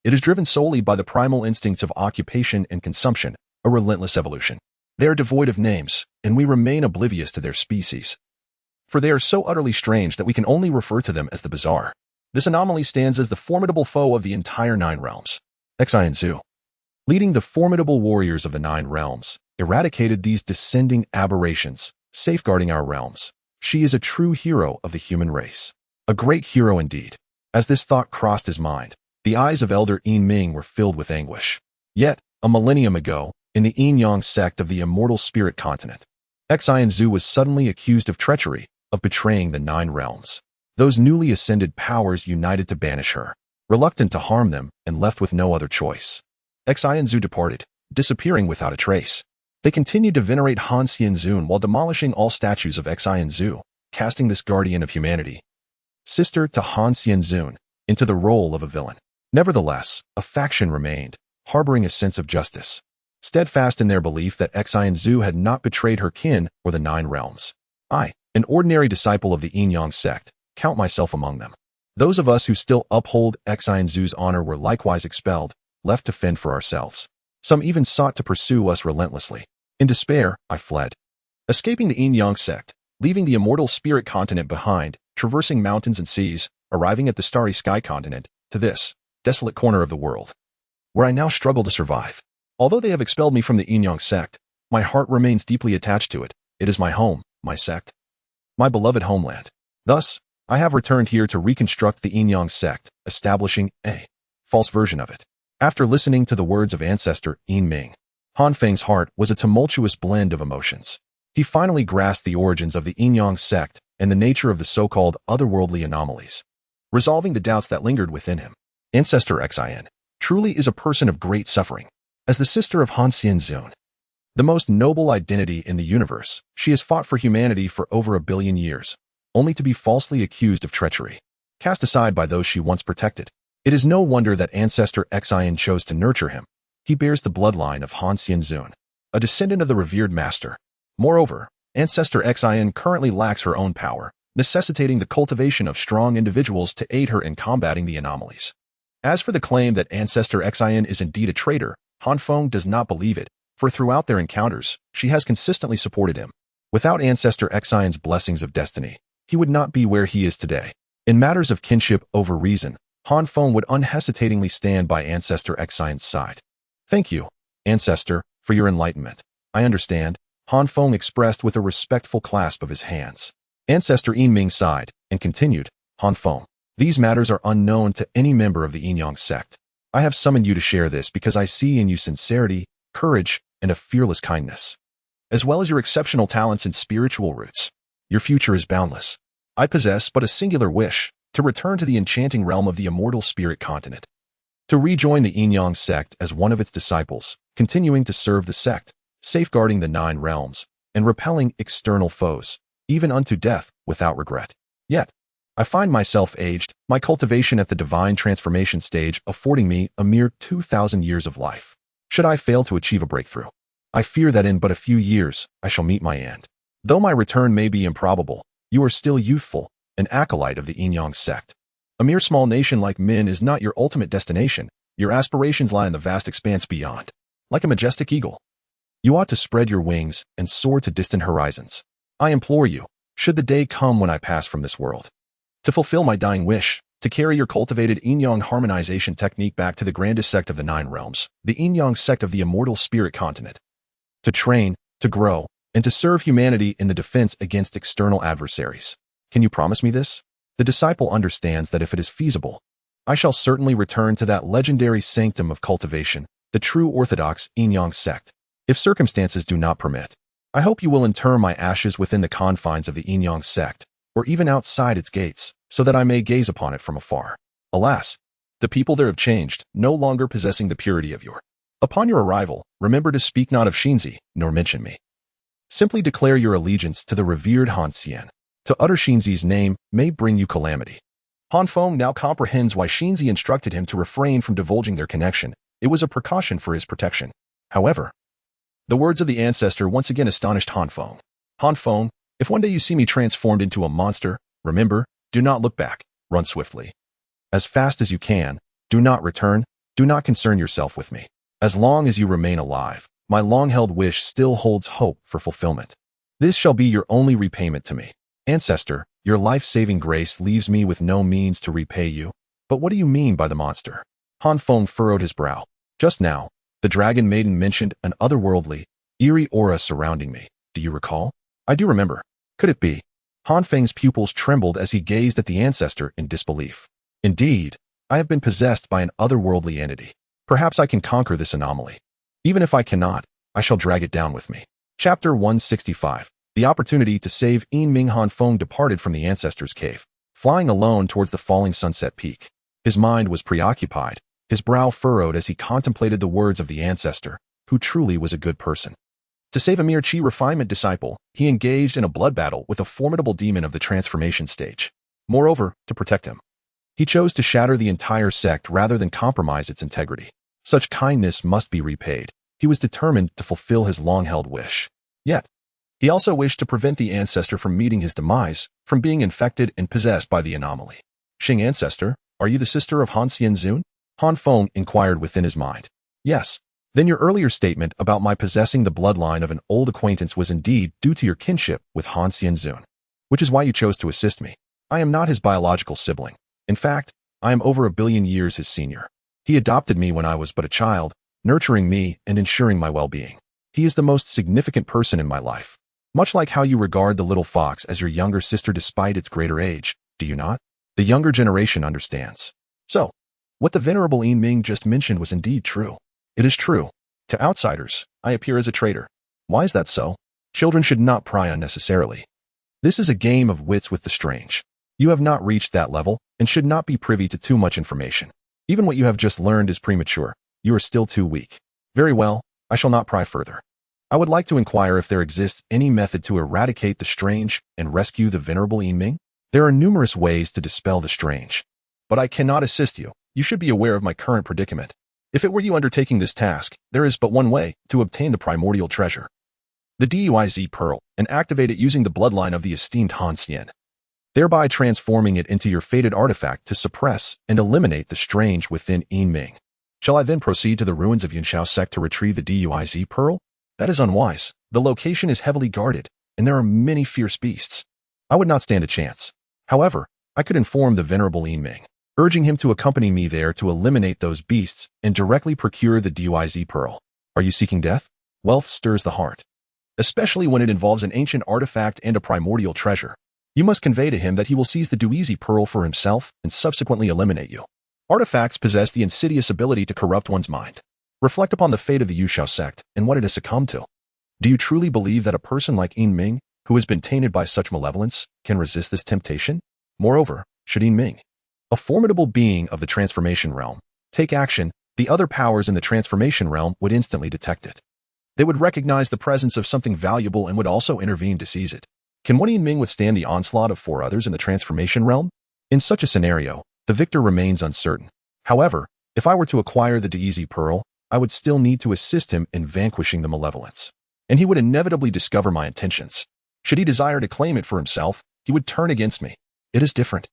[SPEAKER 1] It is driven solely by the primal instincts of occupation and consumption, a relentless evolution. They are devoid of names, and we remain oblivious to their species. For they are so utterly strange that we can only refer to them as the bizarre. This anomaly stands as the formidable foe of the entire Nine Realms. Xinzu, leading the formidable warriors of the Nine Realms, eradicated these descending aberrations, safeguarding our realms. She is a true hero of the human race. A great hero indeed. As this thought crossed his mind, the eyes of Elder Yin Ming were filled with anguish. Yet, a millennium ago, in the Yin Yang sect of the immortal spirit continent, Xinzu was suddenly accused of treachery, of betraying the Nine Realms. Those newly ascended powers united to banish her, reluctant to harm them and left with no other choice. Xinzu departed, disappearing without a trace. They continued to venerate Han Xianzun while demolishing all statues of Xinzu, casting this guardian of humanity, sister to Han Xianzun, into the role of a villain. Nevertheless, a faction remained, harboring a sense of justice, steadfast in their belief that Xinzu had not betrayed her kin or the Nine Realms. I, an ordinary disciple of the Yin Yang sect, count myself among them. Those of us who still uphold Xinzu's honor were likewise expelled, left to fend for ourselves. Some even sought to pursue us relentlessly. In despair, I fled. Escaping the Yin Yang sect, leaving the immortal spirit continent behind, traversing mountains and seas, arriving at the starry sky continent, to this desolate corner of the world, where I now struggle to survive. Although they have expelled me from the Yin Yang sect, my heart remains deeply attached to it. It is my home, my sect, my beloved homeland. Thus, I have returned here to reconstruct the Yin Yang sect, establishing a false version of it. After listening to the words of ancestor Yin Ming, Han Feng's heart was a tumultuous blend of emotions. He finally grasped the origins of the Yin Yang sect and the nature of the so-called otherworldly anomalies, resolving the doubts that lingered within him. Ancestor Xin truly is a person of great suffering. As the sister of Han Xianzun, the most noble identity in the universe, she has fought for humanity for over 1 billion years, only to be falsely accused of treachery, cast aside by those she once protected. It is no wonder that ancestor Xin chose to nurture him. He bears the bloodline of Han Xianzun, a descendant of the revered master. Moreover, ancestor Xin currently lacks her own power, necessitating the cultivation of strong individuals to aid her in combating the anomalies. As for the claim that ancestor Xin is indeed a traitor, Han Feng does not believe it, for throughout their encounters, she has consistently supported him. Without ancestor Xion's blessings of destiny, he would not be where he is today. In matters of kinship over reason, Han Feng would unhesitatingly stand by ancestor Xion's side. Thank you, ancestor, for your enlightenment. I understand, Han Feng expressed with a respectful clasp of his hands. Ancestor Yin Ming sighed and continued, Han Feng, these matters are unknown to any member of the Yin Yang sect. I have summoned you to share this because I see in you sincerity, courage, and a fearless kindness, as well as your exceptional talents and spiritual roots. Your future is boundless. I possess but a singular wish, to return to the enchanting realm of the immortal spirit continent, to rejoin the Yin Yang sect as one of its disciples, continuing to serve the sect, safeguarding the Nine Realms, and repelling external foes, even unto death, without regret. Yet, I find myself aged, my cultivation at the divine transformation stage affording me a mere 2,000 years of life. Should I fail to achieve a breakthrough, I fear that in but a few years, I shall meet my end. Though my return may be improbable, you are still youthful, an acolyte of the Yin Yang sect. A mere small nation like Min is not your ultimate destination. Your aspirations lie in the vast expanse beyond. Like a majestic eagle, you ought to spread your wings and soar to distant horizons. I implore you, should the day come when I pass from this world, to fulfill my dying wish, to carry your cultivated Yin Yang harmonization technique back to the grandest sect of the Nine Realms, the Yin Yang sect of the immortal spirit continent, to train, to grow, and to serve humanity in the defense against external adversaries. Can you promise me this? The disciple understands that if it is feasible, I shall certainly return to that legendary sanctum of cultivation, the true orthodox Yin Yang sect. If circumstances do not permit, I hope you will inter my ashes within the confines of the Yin Yang sect, or even outside its gates, so that I may gaze upon it from afar. Alas, the people there have changed, no longer possessing the purity of yore. Upon your arrival, remember to speak not of Xinzi, nor mention me. Simply declare your allegiance to the revered Han Xian. To utter Xinzi's name may bring you calamity. Han Feng now comprehends why Xinzi instructed him to refrain from divulging their connection, It was a precaution for his protection. However, the words of the ancestor once again astonished Han Feng. Han Feng, if one day you see me transformed into a monster, remember, do not look back, run swiftly. As fast as you can, do not return, do not concern yourself with me. As long as you remain alive, my long-held wish still holds hope for fulfillment. This shall be your only repayment to me. Ancestor, your life-saving grace leaves me with no means to repay you. But what do you mean by the monster? Han Feng furrowed his brow. Just now, the dragon maiden mentioned an otherworldly, eerie aura surrounding me. Do you recall? I do remember. Could it be? Han Feng's pupils trembled as he gazed at the ancestor in disbelief. Indeed, I have been possessed by an otherworldly entity. Perhaps I can conquer this anomaly. Even if I cannot, I shall drag it down with me. Chapter 165. The opportunity to save Ming. Han Feng departed from the ancestor's cave, flying alone towards the falling sunset peak. His mind was preoccupied, his brow furrowed as he contemplated the words of the ancestor, who truly was a good person. To save a mere chi refinement disciple, he engaged in a blood battle with a formidable demon of the transformation stage. Moreover, to protect him, he chose to shatter the entire sect rather than compromise its integrity. Such kindness must be repaid. He was determined to fulfill his long-held wish. Yet, he also wished to prevent the ancestor from meeting his demise, from being infected and possessed by the anomaly. Xing ancestor, are you the sister of Han Xianzun? Han Feng inquired within his mind. Yes. Then your earlier statement about my possessing the bloodline of an old acquaintance was indeed due to your kinship with Han Xianzun, which is why you chose to assist me. I am not his biological sibling. In fact, I am over 1 billion years his senior. He adopted me when I was but a child, nurturing me and ensuring my well-being. He is the most significant person in my life. Much like how you regard the little fox as your younger sister despite its greater age, do you not? The younger generation understands. So, what the Venerable Ming just mentioned was indeed true. It is true. To outsiders, I appear as a traitor. Why is that so? Children should not pry unnecessarily. This is a game of wits with the strange. You have not reached that level and should not be privy to too much information. Even what you have just learned is premature. You are still too weak. Very well, I shall not pry further. I would like to inquire if there exists any method to eradicate the strange and rescue the Venerable Ming. There are numerous ways to dispel the strange. But I cannot assist you. You should be aware of my current predicament. If it were you undertaking this task, there is but one way to obtain the primordial treasure. The Duiz pearl, and activate it using the bloodline of the esteemed Han Xian, thereby transforming it into your fated artifact to suppress and eliminate the strange within Ming. Shall I then proceed to the ruins of Yunshao sect to retrieve the Duiz pearl? That is unwise. The location is heavily guarded, and there are many fierce beasts. I would not stand a chance. However, I could inform the Venerable Ming, urging him to accompany me there to eliminate those beasts and directly procure the Duiz pearl. Are you seeking death? Wealth stirs the heart, especially when it involves an ancient artifact and a primordial treasure. You must convey to him that he will seize the Duiz pearl for himself and subsequently eliminate you. Artifacts possess the insidious ability to corrupt one's mind. Reflect upon the fate of the Yushao sect and what it has succumbed to. Do you truly believe that a person like Ming, who has been tainted by such malevolence, can resist this temptation? Moreover, should Ming, a formidable being of the transformation realm, take action, the other powers in the transformation realm would instantly detect it. They would recognize the presence of something valuable and would also intervene to seize it. Can one Ming withstand the onslaught of 4 others in the transformation realm? In such a scenario, the victor remains uncertain. However, if I were to acquire the Duiz pearl, I would still need to assist him in vanquishing the malevolence. And he would inevitably discover my intentions. Should he desire to claim it for himself, he would turn against me. It is different.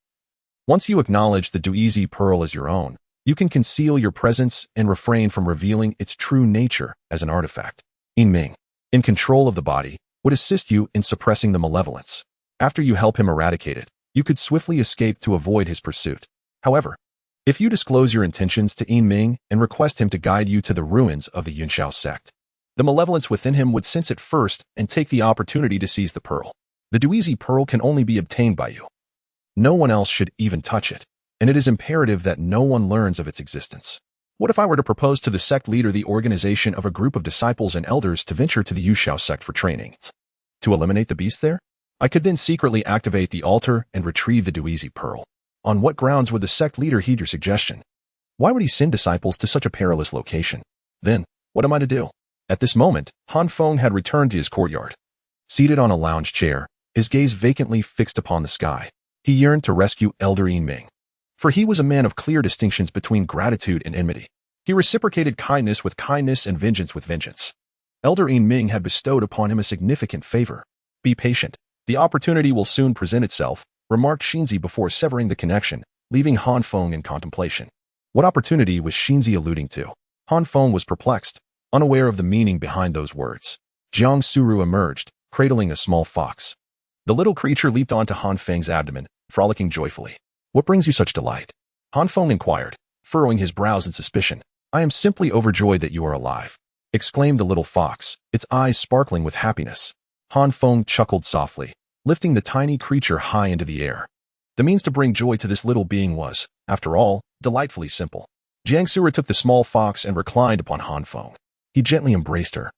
[SPEAKER 1] Once you acknowledge the Duiz pearl as your own, you can conceal your presence and refrain from revealing its true nature as an artifact. Ming, in control of the body, would assist you in suppressing the malevolence. After you help him eradicate it, you could swiftly escape to avoid his pursuit. However, if you disclose your intentions to Ming and request him to guide you to the ruins of the Yunshao sect, the malevolence within him would sense it first and take the opportunity to seize the pearl. The Duiz pearl can only be obtained by you. No one else should even touch it, and it is imperative that no one learns of its existence. What if I were to propose to the sect leader the organization of a group of disciples and elders to venture to the Yushao sect for training? To eliminate the beast there? I could then secretly activate the altar and retrieve the Duiz pearl. On what grounds would the sect leader heed your suggestion? Why would he send disciples to such a perilous location? Then, what am I to do? At this moment, Han Feng had returned to his courtyard. Seated on a lounge chair, his gaze vacantly fixed upon the sky, he yearned to rescue Elder Ming. For he was a man of clear distinctions between gratitude and enmity. He reciprocated kindness with kindness and vengeance with vengeance. Elder Yin Ming had bestowed upon him a significant favor. Be patient. The opportunity will soon present itself, remarked Xinzi before severing the connection, leaving Han Feng in contemplation. What opportunity was Xinzi alluding to? Han Feng was perplexed, unaware of the meaning behind those words. Jiang Suru emerged, cradling a small fox. The little creature leaped onto Han Feng's abdomen, frolicking joyfully. What brings you such delight? Han Feng inquired, furrowing his brows in suspicion. I am simply overjoyed that you are alive, exclaimed the little fox, its eyes sparkling with happiness. Han Feng chuckled softly, lifting the tiny creature high into the air. The means to bring joy to this little being was, after all, delightfully simple. Jiang Suru took the small fox and reclined upon Han Feng. He gently embraced her,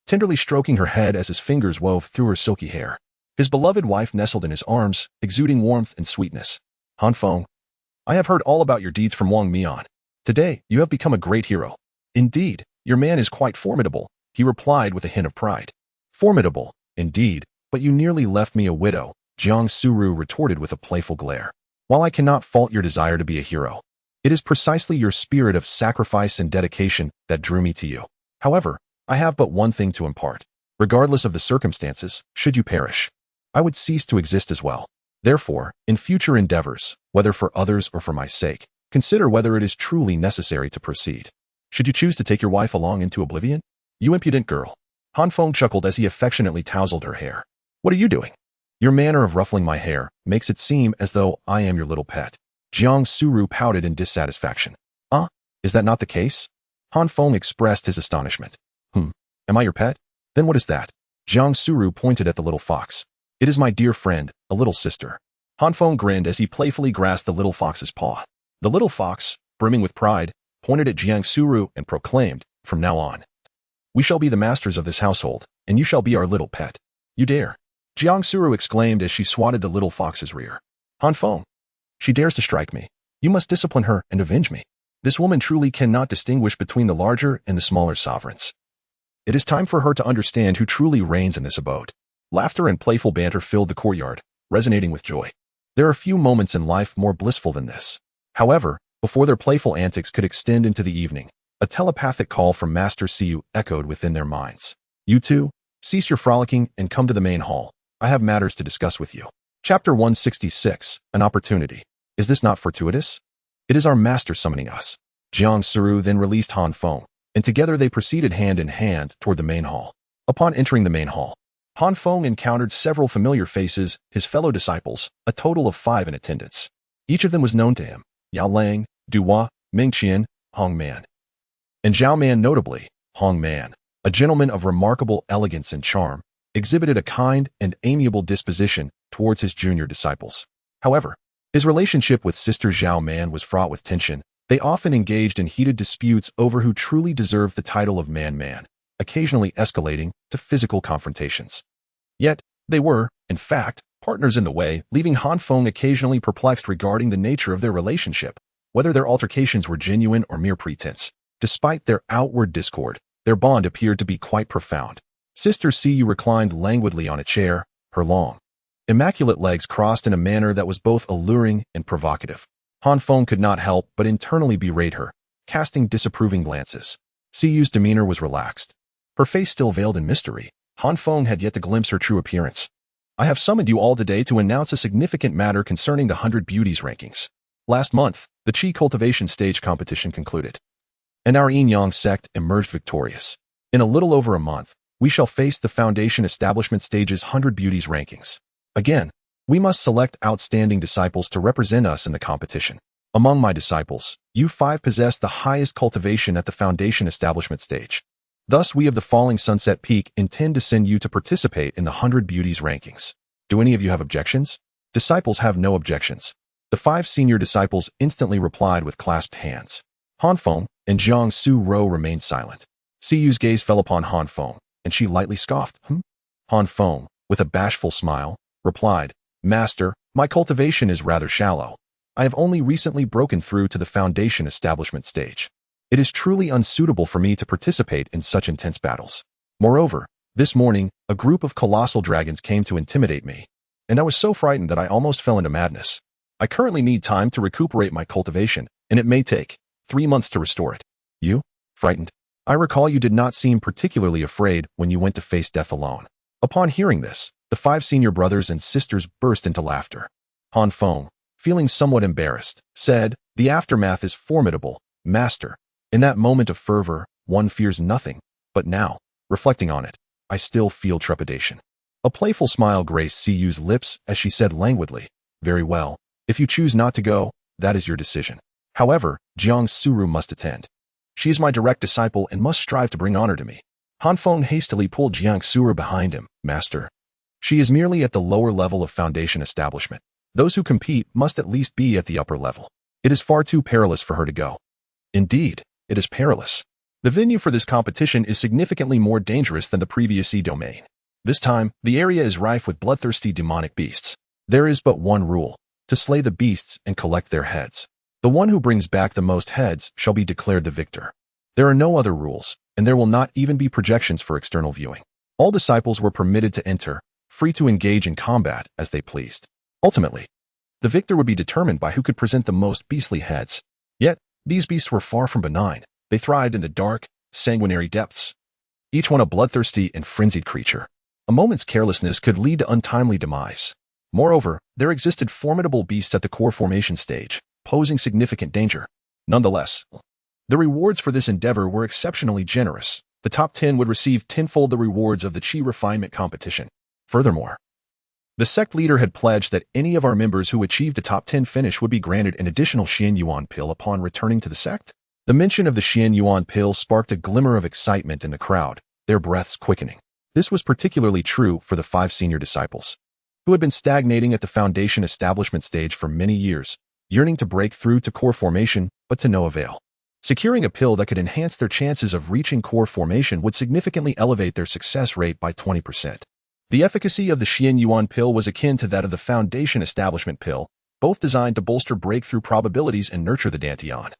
[SPEAKER 1] tenderly stroking her head as his fingers wove through her silky hair. His beloved wife nestled in his arms, exuding warmth and sweetness. Han Feng, I have heard all about your deeds from Wang Mian. Today, you have become a great hero. Indeed, your man is quite formidable, he replied with a hint of pride. Formidable, indeed, but you nearly left me a widow, Jiang Suru retorted with a playful glare. While I cannot fault your desire to be a hero, it is precisely your spirit of sacrifice and dedication that drew me to you. However, I have but one thing to impart. Regardless of the circumstances, should you perish, I would cease to exist as well. Therefore, in future endeavors, whether for others or for my sake, consider whether it is truly necessary to proceed. Should you choose to take your wife along into oblivion? You impudent girl. Han Feng chuckled as he affectionately tousled her hair. What are you doing? Your manner of ruffling my hair makes it seem as though I am your little pet. Jiang Suru pouted in dissatisfaction. Is that not the case? Han Feng expressed his astonishment. Am I your pet? Then what is that? Jiang Suru pointed at the little fox. It is my dear friend, a little sister. Han Feng grinned as he playfully grasped the little fox's paw. The little fox, brimming with pride, pointed at Jiang Suru and proclaimed, from now on, we shall be the masters of this household, and you shall be our little pet. You dare? Jiang Suru exclaimed as she swatted the little fox's rear. Han Feng, she dares to strike me. You must discipline her and avenge me. This woman truly cannot distinguish between the larger and the smaller sovereigns. It is time for her to understand who truly reigns in this abode. Laughter and playful banter filled the courtyard, resonating with joy. There are few moments in life more blissful than this. However, before their playful antics could extend into the evening, a telepathic call from Master Siyu echoed within their minds. You two, cease your frolicking and come to the main hall. I have matters to discuss with you. Chapter 166, An Opportunity. Is this not fortuitous? It is our master summoning us. Jiang Suru then released Han Feng, and together they proceeded hand in hand toward the main hall. Upon entering the main hall, Han Feng encountered several familiar faces, his fellow disciples, a total of 5 in attendance. Each of them was known to him: Yao Lang, Duhua, Ming Qian, Hong Man. And Zhao Man notably, Hong Man, a gentleman of remarkable elegance and charm, exhibited a kind and amiable disposition towards his junior disciples. However, his relationship with Sister Zhao Man was fraught with tension. They often engaged in heated disputes over who truly deserved the title of Man-Man, occasionally escalating to physical confrontations. Yet, they were, in fact, partners in the way, leaving Han Feng occasionally perplexed regarding the nature of their relationship, whether their altercations were genuine or mere pretense. Despite their outward discord, their bond appeared to be quite profound. Sister Siyu reclined languidly on a chair, her long, immaculate legs crossed in a manner that was both alluring and provocative. Han Feng could not help but internally berate her, casting disapproving glances. Siyu's demeanor was relaxed, her face still veiled in mystery. Han Feng had yet to glimpse her true appearance. I have summoned you all today to announce a significant matter concerning the 100 Beauties rankings. Last month, the Qi cultivation stage competition concluded, and our Yin-Yang sect emerged victorious. In a little over a month, we shall face the Foundation Establishment Stage's 100 Beauties rankings. Again, we must select outstanding disciples to represent us in the competition. Among my disciples, you 5 possess the highest cultivation at the Foundation Establishment Stage. Thus, we of the Falling Sunset Peak intend to send you to participate in the 100 Beauties rankings. Do any of you have objections? Disciples have no objections. The 5 senior disciples instantly replied with clasped hands. Han Feng and Jiang Suru remained silent. Siyu's gaze fell upon Han Feng, and she lightly scoffed. Han Feng, with a bashful smile, replied, Master, my cultivation is rather shallow. I have only recently broken through to the Foundation Establishment Stage. It is truly unsuitable for me to participate in such intense battles. Moreover, this morning, a group of colossal dragons came to intimidate me, and I was so frightened that I almost fell into madness. I currently need time to recuperate my cultivation, and it may take 3 months to restore it. You? Frightened? I recall you did not seem particularly afraid when you went to face death alone. Upon hearing this, the 5 senior brothers and sisters burst into laughter. Feng, feeling somewhat embarrassed, said, "The aftermath is formidable, master. In that moment of fervor, one fears nothing, but now, reflecting on it, I still feel trepidation." A playful smile graced Siyu's lips as she said languidly, "Very well. If you choose not to go, that is your decision. However, Jiang Suru must attend. She is my direct disciple and must strive to bring honor to me." Feng hastily pulled Jiang Suru behind him. "Master. She is merely at the lower level of Foundation establishment. Those who compete must at least be at the upper level. It is far too perilous for her to go." "Indeed, it is perilous. The venue for this competition is significantly more dangerous than the previous sea domain. This time, the area is rife with bloodthirsty demonic beasts. There is but one rule: to slay the beasts and collect their heads. The one who brings back the most heads shall be declared the victor. There are no other rules, and there will not even be projections for external viewing. All disciples were permitted to enter, free to engage in combat as they pleased. Ultimately, the victor would be determined by who could present the most beastly heads. Yet, these beasts were far from benign. They thrived in the dark, sanguinary depths. Each one a bloodthirsty and frenzied creature. A moment's carelessness could lead to untimely demise. Moreover, there existed formidable beasts at the core formation stage, posing significant danger. Nonetheless, the rewards for this endeavor were exceptionally generous. The top 10 would receive tenfold the rewards of the Qi refinement competition. Furthermore, the sect leader had pledged that any of our members who achieved a top 10 finish would be granted an additional Xian Yuan pill upon returning to the sect. The mention of the Xian Yuan pill sparked a glimmer of excitement in the crowd, their breaths quickening. This was particularly true for the 5 senior disciples, who had been stagnating at the Foundation establishment stage for many years, yearning to break through to core formation, but to no avail. Securing a pill that could enhance their chances of reaching core formation would significantly elevate their success rate by 20%. The efficacy of the Xian Yuan pill was akin to that of the Foundation establishment pill, both designed to bolster breakthrough probabilities and nurture the Dantian.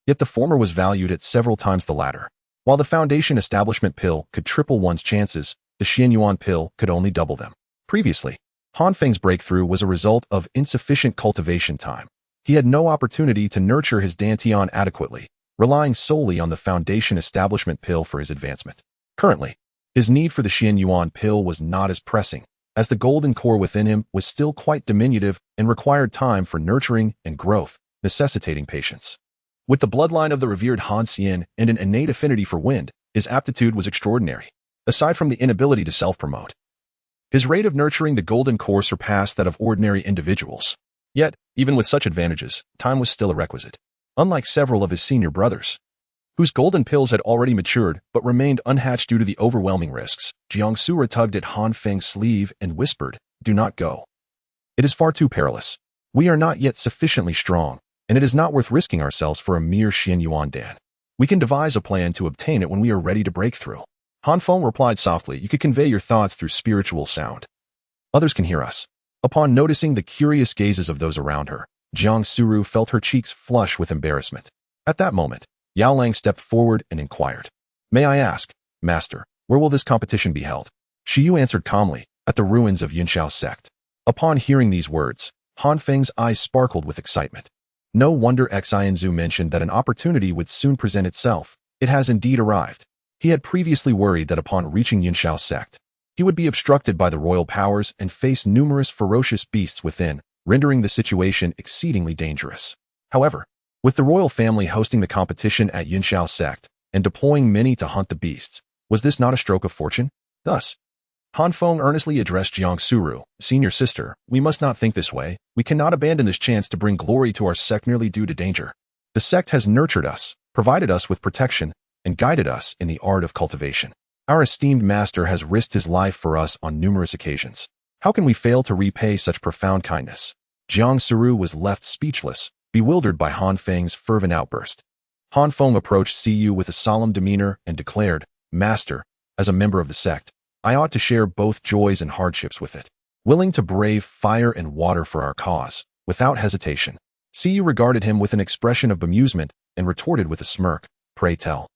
[SPEAKER 1] Yet the former was valued at several times the latter. While the Foundation establishment pill could triple one's chances, the Xian Yuan pill could only double them. Previously, Feng's breakthrough was a result of insufficient cultivation time. He had no opportunity to nurture his Dantian adequately, relying solely on the Foundation establishment pill for his advancement. Currently, his need for the Xian Yuan pill was not as pressing, as the golden core within him was still quite diminutive and required time for nurturing and growth, necessitating patience. With the bloodline of the revered Han Xian and an innate affinity for wind, his aptitude was extraordinary, aside from the inability to self-promote. His rate of nurturing the golden core surpassed that of ordinary individuals. Yet, even with such advantages, time was still a requisite. Unlike several of his senior brothers, whose golden pills had already matured but remained unhatched due to the overwhelming risks, Jiang Sura tugged at Feng's sleeve and whispered, "Do not go. It is far too perilous. We are not yet sufficiently strong, and it is not worth risking ourselves for a mere Xian Yuan Dan. We can devise a plan to obtain it when we are ready to break through." Feng replied softly, "You could convey your thoughts through spiritual sound. Others can hear us." Upon noticing the curious gazes of those around her, Jiang Suru felt her cheeks flush with embarrassment. At that moment, Yao Lang stepped forward and inquired, "May I ask, Master, where will this competition be held?" Shiyu answered calmly, "At the ruins of Yunxiao sect." Upon hearing these words, Feng's eyes sparkled with excitement. No wonder Xianzu mentioned that an opportunity would soon present itself. It has indeed arrived. He had previously worried that upon reaching Yunxiao sect, he would be obstructed by the royal powers and face numerous ferocious beasts within, rendering the situation exceedingly dangerous. However, with the royal family hosting the competition at Yunxiao sect and deploying many to hunt the beasts, was this not a stroke of fortune? Thus, Feng earnestly addressed Jiang Suru, "Senior sister, we must not think this way. We cannot abandon this chance to bring glory to our sect merely due to danger. The sect has nurtured us, provided us with protection, and guided us in the art of cultivation. Our esteemed master has risked his life for us on numerous occasions. How can we fail to repay such profound kindness?" Jiang Suru was left speechless, bewildered by Feng's fervent outburst. Feng approached Siyu with a solemn demeanor and declared, "Master, as a member of the sect, I ought to share both joys and hardships with it. Willing to brave fire and water for our cause, without hesitation." Siyu regarded him with an expression of bemusement and retorted with a smirk, "Pray tell,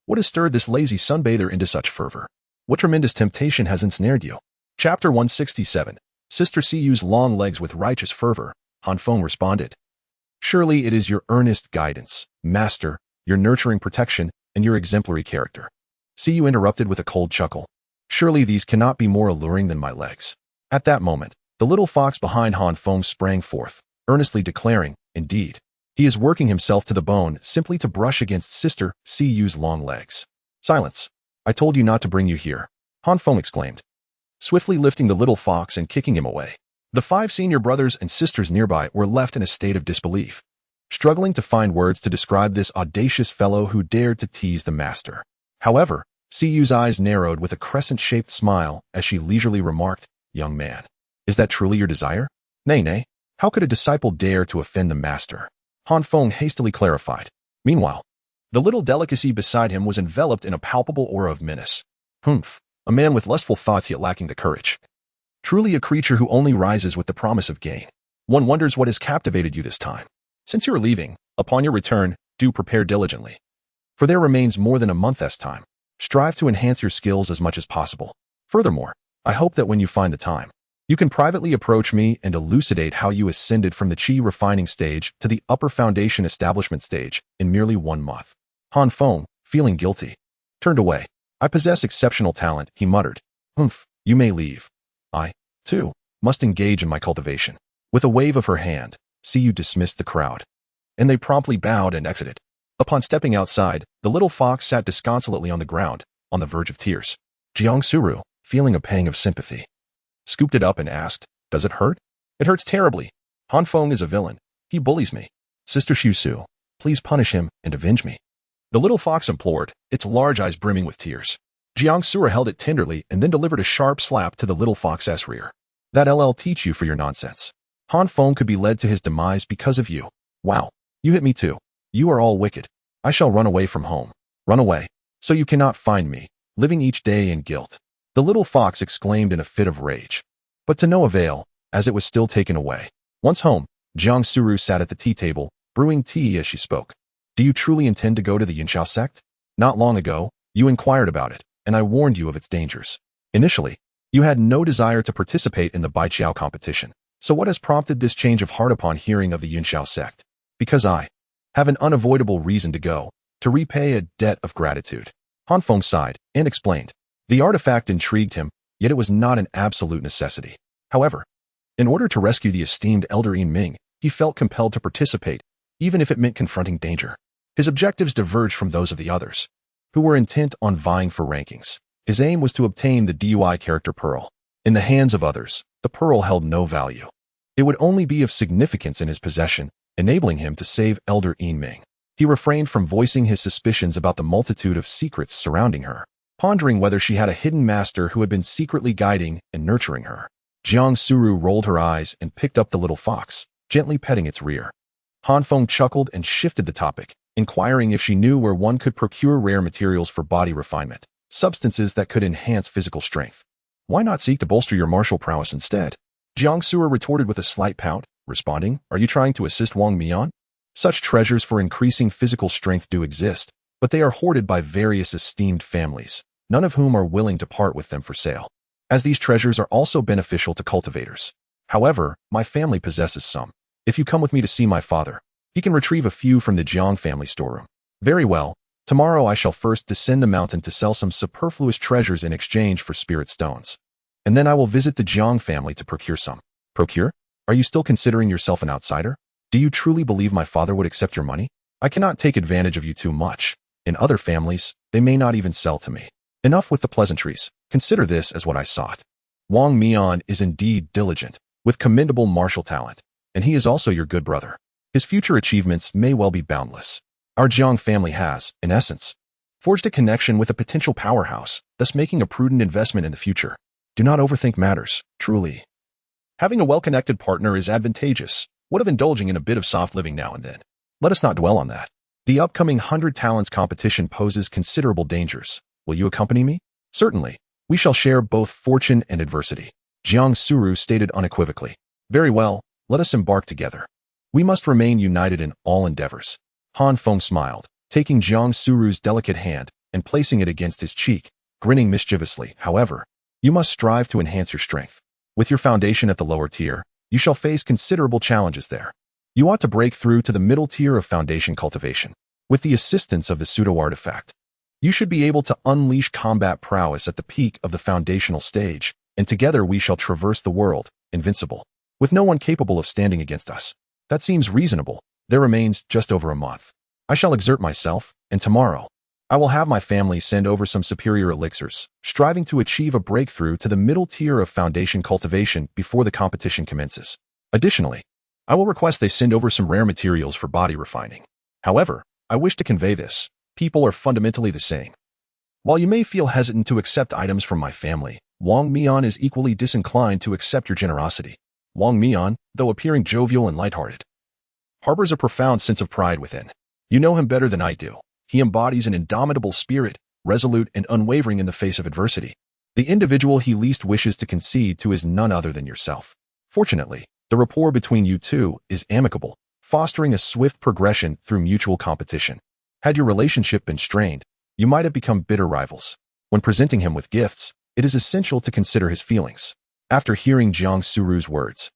[SPEAKER 1] what has stirred this lazy sunbather into such fervor? What tremendous temptation has ensnared you?" Chapter 167. Sister Siyu's long legs with righteous fervor, Feng responded, "Surely it is your earnest guidance, Master, your nurturing protection, and your exemplary character. Siyu interrupted with a cold chuckle. Surely these cannot be more alluring than my legs. At that moment, the little fox behind Han Feng sprang forth, earnestly declaring, indeed, he is working himself to the bone simply to brush against Sister Siyu's long legs. Silence. I told you not to bring you here, Han Feng exclaimed, swiftly lifting the little fox and kicking him away. The 5 senior brothers and sisters nearby were left in a state of disbelief, struggling to find words to describe this audacious fellow who dared to tease the master. However, Siyu's eyes narrowed with a crescent-shaped smile as she leisurely remarked, young man, is that truly your desire? Nay, nay, how could a disciple dare to offend the master? Han Feng hastily clarified. Meanwhile, the little delicacy beside him was enveloped in a palpable aura of menace. Humph, a man with lustful thoughts yet lacking the courage. Truly a creature who only rises with the promise of gain. One wonders what has captivated you this time. Since you are leaving, upon your return, do prepare diligently. For there remains more than a month's time. Strive to enhance your skills as much as possible. Furthermore, I hope that when you find the time, you can privately approach me and elucidate how you ascended from the Qi refining stage to the upper foundation establishment stage in merely 1 month. Han Feng, feeling guilty, turned away. I possess exceptional talent, he muttered. Humph, you may leave. I, too, must engage in my cultivation. With a wave of her hand, Siyu dismissed the crowd, and they promptly bowed and exited. Upon stepping outside, the little fox sat disconsolately on the ground, on the verge of tears. Jiang Suru, feeling a pang of sympathy, scooped it up and asked, does it hurt? It hurts terribly. Han Feng is a villain. He bullies me. Sister Xu Su, please punish him and avenge me. The little fox implored, its large eyes brimming with tears. Jiang Suru held it tenderly and then delivered a sharp slap to the little fox's rear. That LL teach you for your nonsense. Han Feng could be led to his demise because of you. Wow, you hit me too. You are all wicked. I shall run away from home. Run away, so you cannot find me, living each day in guilt. The little fox exclaimed in a fit of rage. But to no avail, as it was still taken away. Once home, Jiang Suru sat at the tea table, brewing tea as she spoke. Do you truly intend to go to the Yinxiao sect? Not long ago, you inquired about it, and I warned you of its dangers. Initially, you had no desire to participate in the Baiqiao competition. So what has prompted this change of heart upon hearing of the Yinxiao sect? Because I have an unavoidable reason to go, to repay a debt of gratitude. Han Feng sighed and explained. The artifact intrigued him, yet it was not an absolute necessity. However, in order to rescue the esteemed Elder Yin Ming, he felt compelled to participate, even if it meant confronting danger. His objectives diverged from those of the others, who were intent on vying for rankings. His aim was to obtain the DUI character pearl. In the hands of others, the pearl held no value. It would only be of significance in his possession, enabling him to save Elder Yin Ming. He refrained from voicing his suspicions about the multitude of secrets surrounding her, pondering whether she had a hidden master who had been secretly guiding and nurturing her. Jiang Suru rolled her eyes and picked up the little fox, gently petting its rear. Han Feng chuckled and shifted the topic, inquiring if she knew where one could procure rare materials for body refinement, substances that could enhance physical strength. Why not seek to bolster your martial prowess instead? Jiang Suru retorted with a slight pout, responding, are you trying to assist Wang Mian? Such treasures for increasing physical strength do exist, but they are hoarded by various esteemed families, none of whom are willing to part with them for sale, as these treasures are also beneficial to cultivators. However, my family possesses some. If you come with me to see my father, he can retrieve a few from the Jiang family storeroom. Very well. Tomorrow I shall first descend the mountain to sell some superfluous treasures in exchange for spirit stones. And then I will visit the Jiang family to procure some. Procure? Are you still considering yourself an outsider? Do you truly believe my father would accept your money? I cannot take advantage of you too much. In other families, they may not even sell to me. Enough with the pleasantries. Consider this as what I sought. Wang Mian is indeed diligent, with commendable martial talent, and he is also your good brother. His future achievements may well be boundless. Our Jiang family has, in essence, forged a connection with a potential powerhouse, thus making a prudent investment in the future. Do not overthink matters, truly. Having a well-connected partner is advantageous. What of indulging in a bit of soft living now and then? Let us not dwell on that. The upcoming 100 Talents competition poses considerable dangers. Will you accompany me? Certainly. We shall share both fortune and adversity. Jiang Suru stated unequivocally. Very well, let us embark together. We must remain united in all endeavors. Han Feng smiled, taking Jiang Suru's delicate hand and placing it against his cheek, grinning mischievously. However, you must strive to enhance your strength. With your foundation at the lower tier, you shall face considerable challenges there. You ought to break through to the middle tier of foundation cultivation. With the assistance of the pseudo-artifact, you should be able to unleash combat prowess at the peak of the foundational stage, and together we shall traverse the world, invincible, with no one capable of standing against us. That seems reasonable. There remains just over a month. I shall exert myself, and tomorrow, I will have my family send over some superior elixirs, striving to achieve a breakthrough to the middle tier of foundation cultivation before the competition commences. Additionally, I will request they send over some rare materials for body refining. However, I wish to convey this. People are fundamentally the same. While you may feel hesitant to accept items from my family, Wang Mian is equally disinclined to accept your generosity. Wang Mian, though appearing jovial and lighthearted, harbors a profound sense of pride within. You know him better than I do. He embodies an indomitable spirit, resolute and unwavering in the face of adversity. The individual he least wishes to concede to is none other than yourself. Fortunately, the rapport between you two is amicable, fostering a swift progression through mutual competition. Had your relationship been strained, you might have become bitter rivals. When presenting him with gifts, it is essential to consider his feelings. After hearing Jiang Suru's words,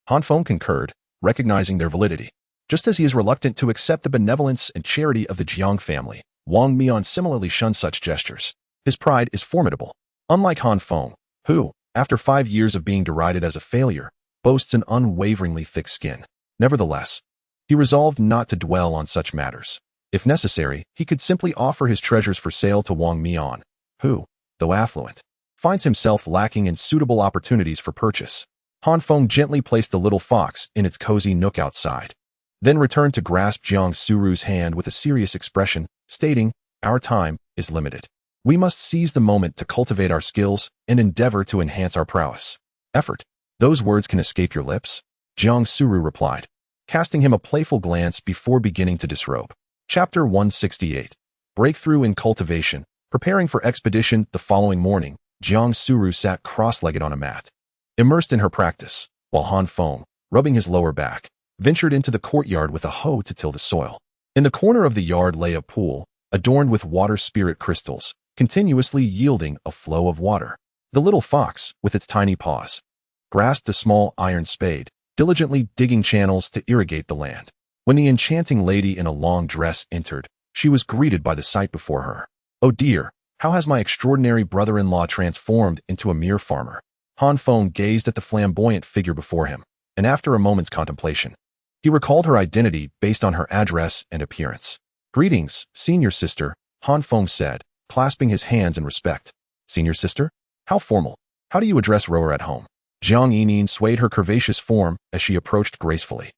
[SPEAKER 1] Han Feng concurred, recognizing their validity. Just as he is reluctant to accept the benevolence and charity of the Jiang family, Wang Mian similarly shuns such gestures. His pride is formidable. Unlike Han Feng, who, after 5 years of being derided as a failure, boasts an unwaveringly thick skin. Nevertheless, he resolved not to dwell on such matters. If necessary, he could simply offer his treasures for sale to Wang Mian, who, though affluent, finds himself lacking in suitable opportunities for purchase. Han Feng gently placed the little fox in its cozy nook outside, then returned to grasp Jiang Suru's hand with a serious expression, stating, "Our time is limited. We must seize the moment to cultivate our skills and endeavor to enhance our prowess." "Effort. Those words can escape your lips?" Jiang Suru replied, casting him a playful glance before beginning to disrobe. Chapter 168. Breakthrough in Cultivation. Preparing for expedition the following morning, Jiang Suru sat cross-legged on a mat, immersed in her practice, while Han Feng, rubbing his lower back, ventured into the courtyard with a hoe to till the soil. In the corner of the yard lay a pool, adorned with water spirit crystals, continuously yielding a flow of water. The little fox, with its tiny paws, grasped a small iron spade, diligently digging channels to irrigate the land. When the enchanting lady in a long dress entered, she was greeted by the sight before her. "Oh dear, how has my extraordinary brother-in-law transformed into a mere farmer?" Han Feng gazed at the flamboyant figure before him, and after a moment's contemplation, he recalled her identity based on her address and appearance. "Greetings, senior sister," Han Feng said, clasping his hands in respect. "Senior sister? How formal. How do you address Rower at home?" Jiang Yining swayed her curvaceous form as she approached gracefully.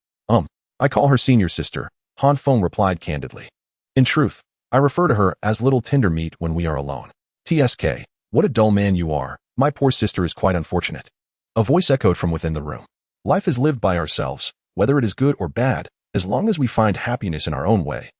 [SPEAKER 1] I call her senior sister," Han Feng replied candidly. "In truth, I refer to her as little tender meat when we are alone." "TSK, what a dull man you are. My poor sister is quite unfortunate." A voice echoed from within the room. "Life is lived by ourselves, whether it is good or bad, as long as we find happiness in our own way.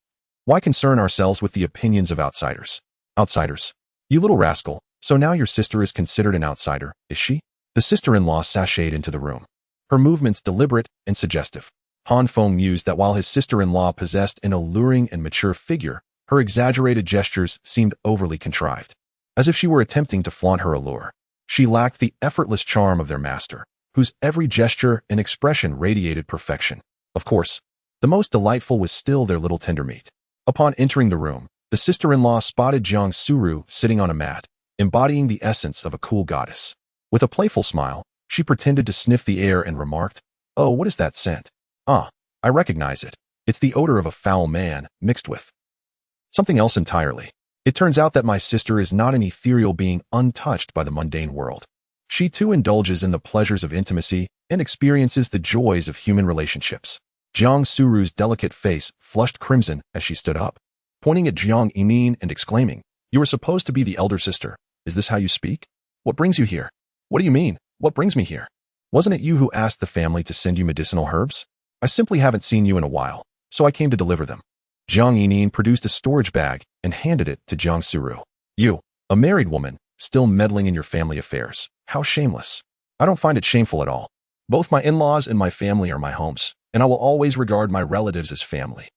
[SPEAKER 1] Why concern ourselves with the opinions of outsiders?" "Outsiders? You little rascal, so now your sister is considered an outsider, is she?" The sister-in-law sashayed into the room, her movements deliberate and suggestive. Han Feng mused that while his sister-in-law possessed an alluring and mature figure, her exaggerated gestures seemed overly contrived, as if she were attempting to flaunt her allure. She lacked the effortless charm of their master, whose every gesture and expression radiated perfection. Of course, the most delightful was still their little tender meat. Upon entering the room, the sister-in-law spotted Jiang Suru sitting on a mat, embodying the essence of a cool goddess. With a playful smile, she pretended to sniff the air and remarked, "Oh, what is that scent? Ah, I recognize it. It's the odor of a foul man, mixed with something else entirely. It turns out that my sister is not an ethereal being untouched by the mundane world. She too indulges in the pleasures of intimacy and experiences the joys of human relationships." Jiang Suru's delicate face flushed crimson as she stood up, pointing at Jiang Yining and exclaiming, "You are supposed to be the elder sister. Is this how you speak? What brings you here?" "What do you mean? What brings me here? Wasn't it you who asked the family to send you medicinal herbs? I simply haven't seen you in a while, so I came to deliver them." Jiang Yining produced a storage bag and handed it to Jiang Suru. "You, a married woman, still meddling in your family affairs. How shameless." "I don't find it shameful at all. Both my in-laws and my family are my homes, and I will always regard my relatives as family.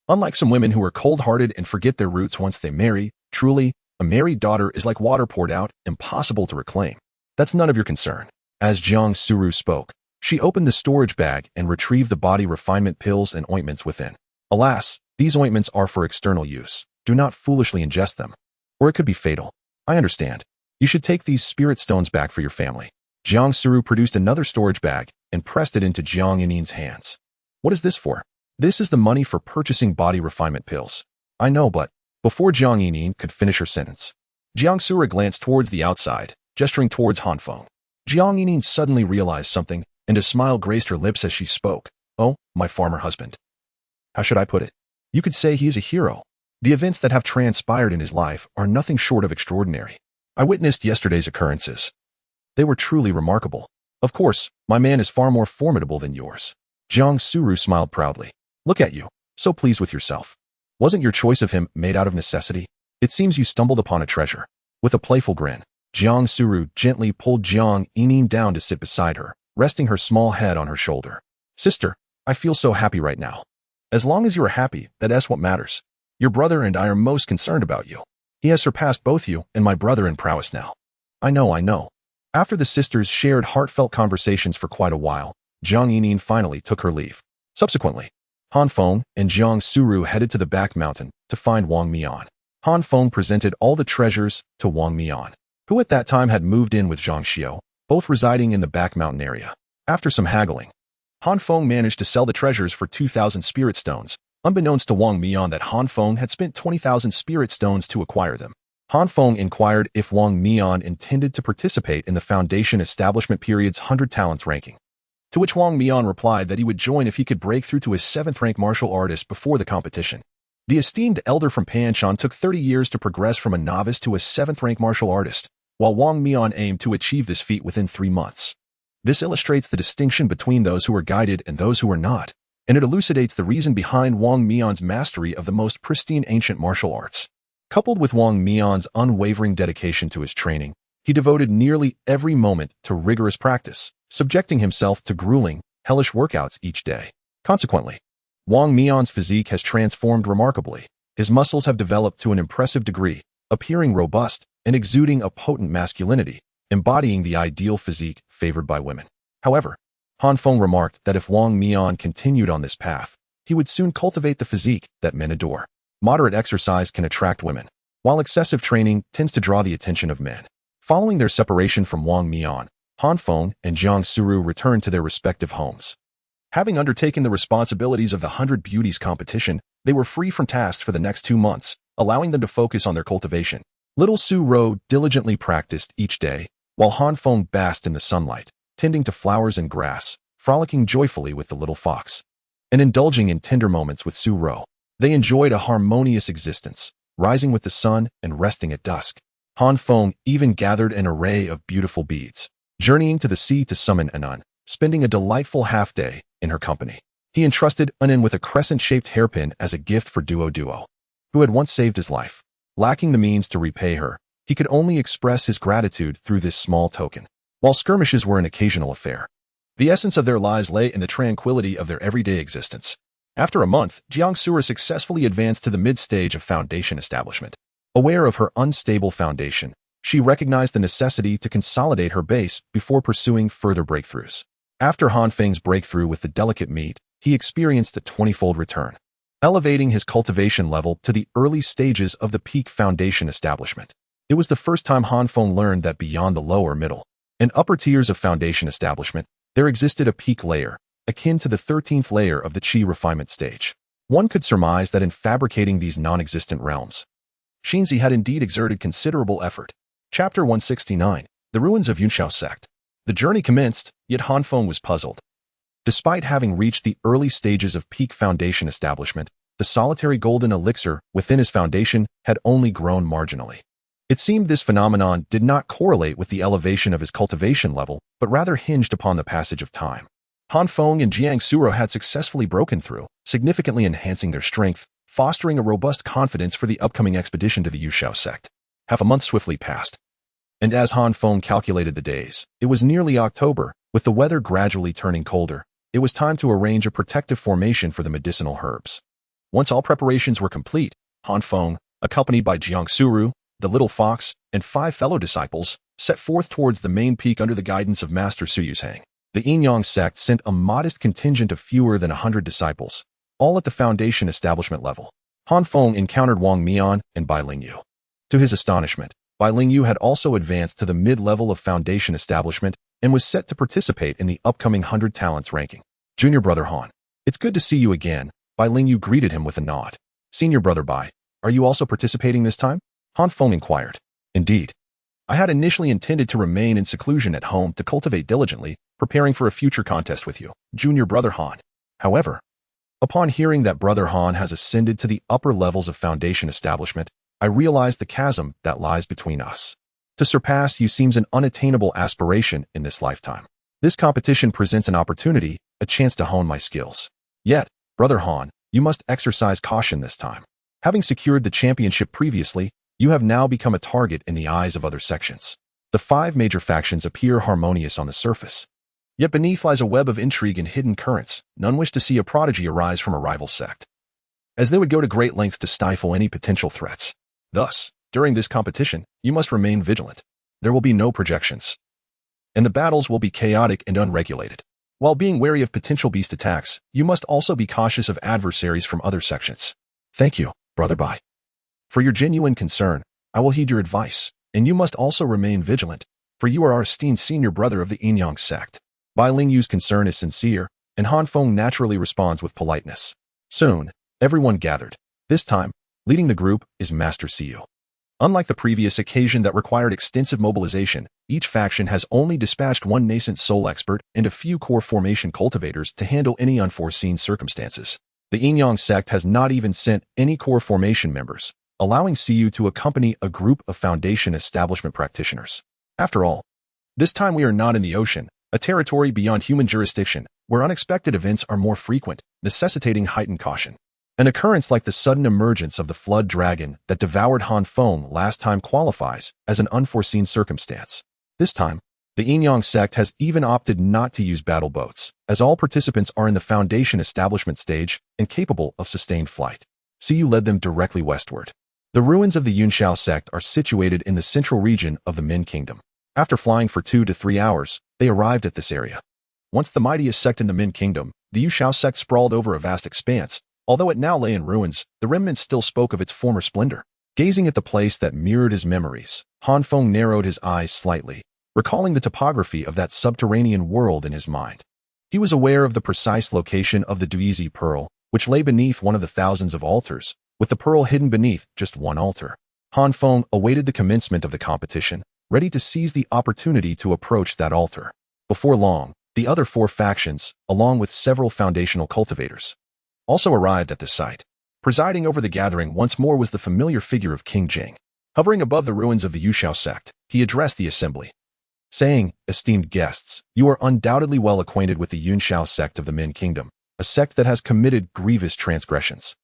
[SPEAKER 1] Unlike some women who are cold-hearted and forget their roots once they marry, truly, a married daughter is like water poured out, impossible to reclaim. That's none of your concern." As Jiang Suru spoke, she opened the storage bag and retrieved the body refinement pills and ointments within. Alas, These ointments are for external use. Do not foolishly ingest them, or it could be fatal. I understand. You should take these spirit stones back for your family. Jiang Suru produced another storage bag and pressed it into Jiang Yinin's hands. What is this for? This is the money for purchasing body refinement pills. I know, but before Jiang Yinin could finish her sentence, Jiang Suru glanced towards the outside, gesturing towards Han Feng. Jiang Yinin suddenly realized something, and a smile graced her lips as she spoke. Oh, my farmer husband. How should I put it? You could say he is a hero. The events that have transpired in his life are nothing short of extraordinary. I witnessed yesterday's occurrences. They were truly remarkable. Of course, my man is far more formidable than yours. Jiang Suru smiled proudly. Look at you, so pleased with yourself. Wasn't your choice of him made out of necessity? It seems you stumbled upon a treasure. With a playful grin, Jiang Suru gently pulled Jiang Yinin down to sit beside her, resting her small head on her shoulder. Sister, I feel so happy right now. As long as you are happy, that's what matters. Your brother and I are most concerned about you. He has surpassed both you and my brother in prowess now. I know. After the sisters shared heartfelt conversations for quite a while, Jiang Yinin finally took her leave. Subsequently, Han Feng and Jiang Suru headed to the back mountain to find Wang Mian. Han Feng presented all the treasures to Wang Mian, who at that time had moved in with Zhang Xiao, both residing in the back mountain area. After some haggling, Han Feng managed to sell the treasures for 2,000 spirit stones, unbeknownst to Wang Mian that Han Feng had spent 20,000 spirit stones to acquire them. Han Feng inquired if Wang Mian intended to participate in the Foundation establishment period's 100 talents ranking, to which Wang Mian replied that he would join if he could break through to his 7th rank martial artist before the competition. The esteemed elder from Panshan took 30 years to progress from a novice to a 7th rank martial artist, while Wang Mian aimed to achieve this feat within 3 months. This illustrates the distinction between those who are guided and those who are not, and it elucidates the reason behind Wang Mian's mastery of the most pristine ancient martial arts. Coupled with Wang Mian's unwavering dedication to his training, he devoted nearly every moment to rigorous practice, subjecting himself to grueling, hellish workouts each day. Consequently, Wang Mian's physique has transformed remarkably. His muscles have developed to an impressive degree, appearing robust and exuding a potent masculinity, embodying the ideal physique favored by women. However, Han Feng remarked that if Wang Mian continued on this path, he would soon cultivate the physique that men adore. Moderate exercise can attract women, while excessive training tends to draw the attention of men. Following their separation from Wang Mian, Han Feng and Jiang Suru returned to their respective homes. Having undertaken the responsibilities of the 100 Beauties competition, they were free from tasks for the next 2 months, allowing them to focus on their cultivation. Little Su Ro diligently practiced each day, while Han Feng basked in the sunlight, tending to flowers and grass, frolicking joyfully with the little fox, and indulging in tender moments with Su Ro. They enjoyed a harmonious existence, rising with the sun and resting at dusk. Han Feng even gathered an array of beautiful beads, journeying to the sea to summon Anan, spending a delightful half-day in her company. He entrusted Anan with a crescent-shaped hairpin as a gift for Duo, who had once saved his life. Lacking the means to repay her, he could only express his gratitude through this small token. While skirmishes were an occasional affair, the essence of their lives lay in the tranquility of their everyday existence. After a month, Jiang Suru successfully advanced to the mid-stage of Foundation establishment. Aware of her unstable foundation, she recognized the necessity to consolidate her base before pursuing further breakthroughs. After Han Feng's breakthrough with the delicate meat, he experienced a 20-fold return, elevating his cultivation level to the early stages of the peak Foundation establishment. It was the first time Han Feng learned that beyond the lower, middle, and upper tiers of Foundation establishment, there existed a peak layer, akin to the 13th layer of the Qi refinement stage. One could surmise that in fabricating these non-existent realms, Xinzi had indeed exerted considerable effort. Chapter 169, The Ruins of Yunxiao Sect. The journey commenced, yet Han Feng was puzzled. Despite having reached the early stages of peak Foundation establishment, the solitary golden elixir within his foundation had only grown marginally. It seemed this phenomenon did not correlate with the elevation of his cultivation level, but rather hinged upon the passage of time. Han Feng and Jiang Suru had successfully broken through, significantly enhancing their strength, fostering a robust confidence for the upcoming expedition to the Yunxiao sect. Half a month swiftly passed, and as Han Feng calculated the days, it was nearly October. With the weather gradually turning colder, it was time to arrange a protective formation for the medicinal herbs. Once all preparations were complete, Han Feng, accompanied by Jiang Suru, the little fox, and 5 fellow disciples, set forth towards the main peak under the guidance of Master Suyuzhang. The Yin Yang sect sent a modest contingent of fewer than 100 disciples, all at the Foundation establishment level. Han Feng encountered Wang Mian and Bai Lingyu. To his astonishment, Bai Lingyu had also advanced to the mid-level of Foundation establishment and was set to participate in the upcoming 100 Talents ranking. Junior brother Han, it's good to see you again. Bai Lingyu greeted him with a nod. Senior brother Bai, are you also participating this time? Han Feng inquired. Indeed. I had initially intended to remain in seclusion at home to cultivate diligently, preparing for a future contest with you, Junior brother Han. However, upon hearing that brother Han has ascended to the upper levels of Foundation establishment, I realized the chasm that lies between us. To surpass you seems an unattainable aspiration in this lifetime. This competition presents an opportunity, a chance to hone my skills. Yet, brother Han, you must exercise caution this time. Having secured the championship previously, you have now become a target in the eyes of other sections. The 5 major factions appear harmonious on the surface. Yet beneath lies a web of intrigue and hidden currents. None wish to see a prodigy arise from a rival sect, as they would go to great lengths to stifle any potential threats. Thus, during this competition, you must remain vigilant. There will be no projections, and the battles will be chaotic and unregulated. While being wary of potential beast attacks, you must also be cautious of adversaries from other sections. Thank you, brother Bai. For your genuine concern, I will heed your advice, and you must also remain vigilant, for you are our esteemed senior brother of the Yin-Yang sect. Bai Lingyu's concern is sincere, and Han Feng naturally responds with politeness. Soon, everyone gathered. This time, leading the group is Master Siyu. Unlike the previous occasion that required extensive mobilization, each faction has only dispatched one nascent soul expert and a few core formation cultivators to handle any unforeseen circumstances. The Yin-Yang sect has not even sent any core formation members, allowing Siyu to accompany a group of Foundation establishment practitioners. After all, this time we are not in the ocean, a territory beyond human jurisdiction, where unexpected events are more frequent, necessitating heightened caution. An occurrence like the sudden emergence of the flood dragon that devoured Han Feng last time qualifies as an unforeseen circumstance. This time, the Yin-Yang sect has even opted not to use battle boats, as all participants are in the Foundation establishment stage and capable of sustained flight. Siyu led them directly westward. The ruins of the Yunxiao sect are situated in the central region of the Min Kingdom. After flying for 2 to 3 hours, they arrived at this area. Once the mightiest sect in the Min Kingdom, the Yunxiao sect sprawled over a vast expanse. Although it now lay in ruins, the remnants still spoke of its former splendor. Gazing at the place that mirrored his memories, Han Feng narrowed his eyes slightly, recalling the topography of that subterranean world in his mind. He was aware of the precise location of the Duizi pearl, which lay beneath one of the thousands of altars, with the pearl hidden beneath just one altar. Han Feng awaited the commencement of the competition, ready to seize the opportunity to approach that altar. Before long, the other 4 factions, along with several foundational cultivators, also arrived at the site. Presiding over the gathering once more was the familiar figure of King Jing. Hovering above the ruins of the Yunxiao sect, he addressed the assembly, saying, "Esteemed guests, you are undoubtedly well acquainted with the Yunxiao sect of the Min Kingdom, a sect that has committed grievous transgressions.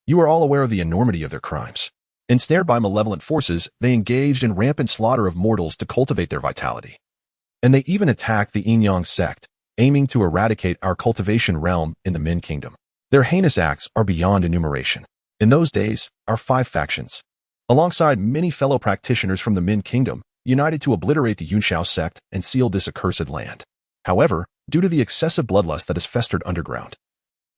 [SPEAKER 1] You are all aware of the enormity of their crimes. Ensnared by malevolent forces, they engaged in rampant slaughter of mortals to cultivate their vitality. And they even attacked the Yin-Yang sect, aiming to eradicate our cultivation realm in the Min Kingdom. Their heinous acts are beyond enumeration. In those days, our 5 factions, alongside many fellow practitioners from the Min Kingdom, united to obliterate the Yunxiao sect and seal this accursed land. However, due to the excessive bloodlust that has festered underground,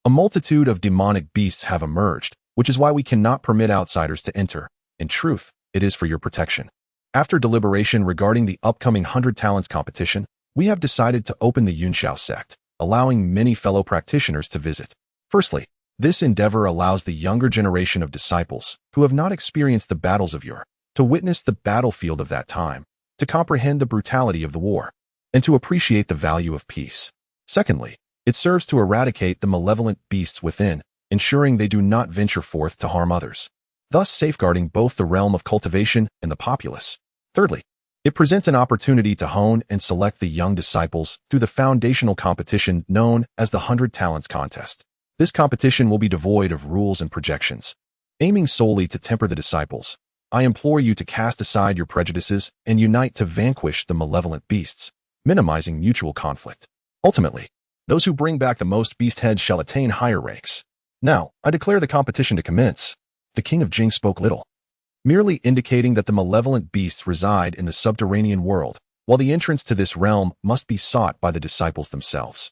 [SPEAKER 1] a multitude of demonic beasts have emerged, which is why we cannot permit outsiders to enter. In truth, it is for your protection. After deliberation regarding the upcoming 100 Talents competition, we have decided to open the Yunxiao sect, allowing many fellow practitioners to visit. Firstly, this endeavor allows the younger generation of disciples, who have not experienced the battles of yore, to witness the battlefield of that time, to comprehend the brutality of the war, and to appreciate the value of peace. Secondly, it serves to eradicate the malevolent beasts within, ensuring they do not venture forth to harm others, thus safeguarding both the realm of cultivation and the populace. Thirdly, it presents an opportunity to hone and select the young disciples through the foundational competition known as the 100 Talents Contest. This competition will be devoid of rules and projections. Aiming solely to temper the disciples, I implore you to cast aside your prejudices and unite to vanquish the malevolent beasts, minimizing mutual conflict. Ultimately, those who bring back the most beast heads shall attain higher ranks. Now, I declare the competition to commence." The king of Jing spoke little, merely indicating that the malevolent beasts reside in the subterranean world, while the entrance to this realm must be sought by the disciples themselves.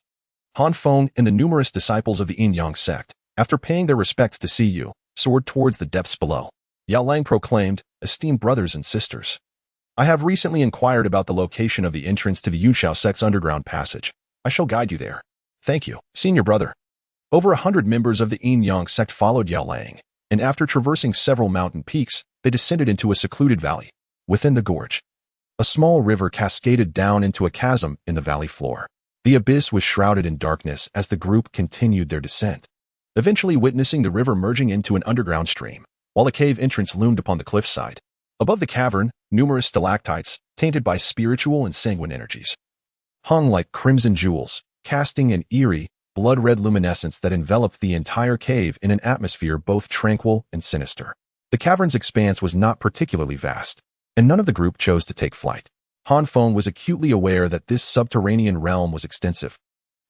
[SPEAKER 1] Han Feng and the numerous disciples of the Yin-Yang sect, after paying their respects to see you, soared towards the depths below. Yao Lang proclaimed, "Esteemed brothers and sisters, I have recently inquired about the location of the entrance to the Yunxiao sect's underground passage. I shall guide you there. Thank you, senior brother." Over 100 members of the Yin Yang sect followed Yao Lang, and after traversing several mountain peaks, they descended into a secluded valley. Within the gorge, a small river cascaded down into a chasm in the valley floor. The abyss was shrouded in darkness as the group continued their descent, eventually witnessing the river merging into an underground stream, while a cave entrance loomed upon the cliffside. Above the cavern, numerous stalactites, tainted by spiritual and sanguine energies, hung like crimson jewels, casting an eerie, blood-red luminescence that enveloped the entire cave in an atmosphere both tranquil and sinister. The cavern's expanse was not particularly vast, and none of the group chose to take flight. Feng was acutely aware that this subterranean realm was extensive,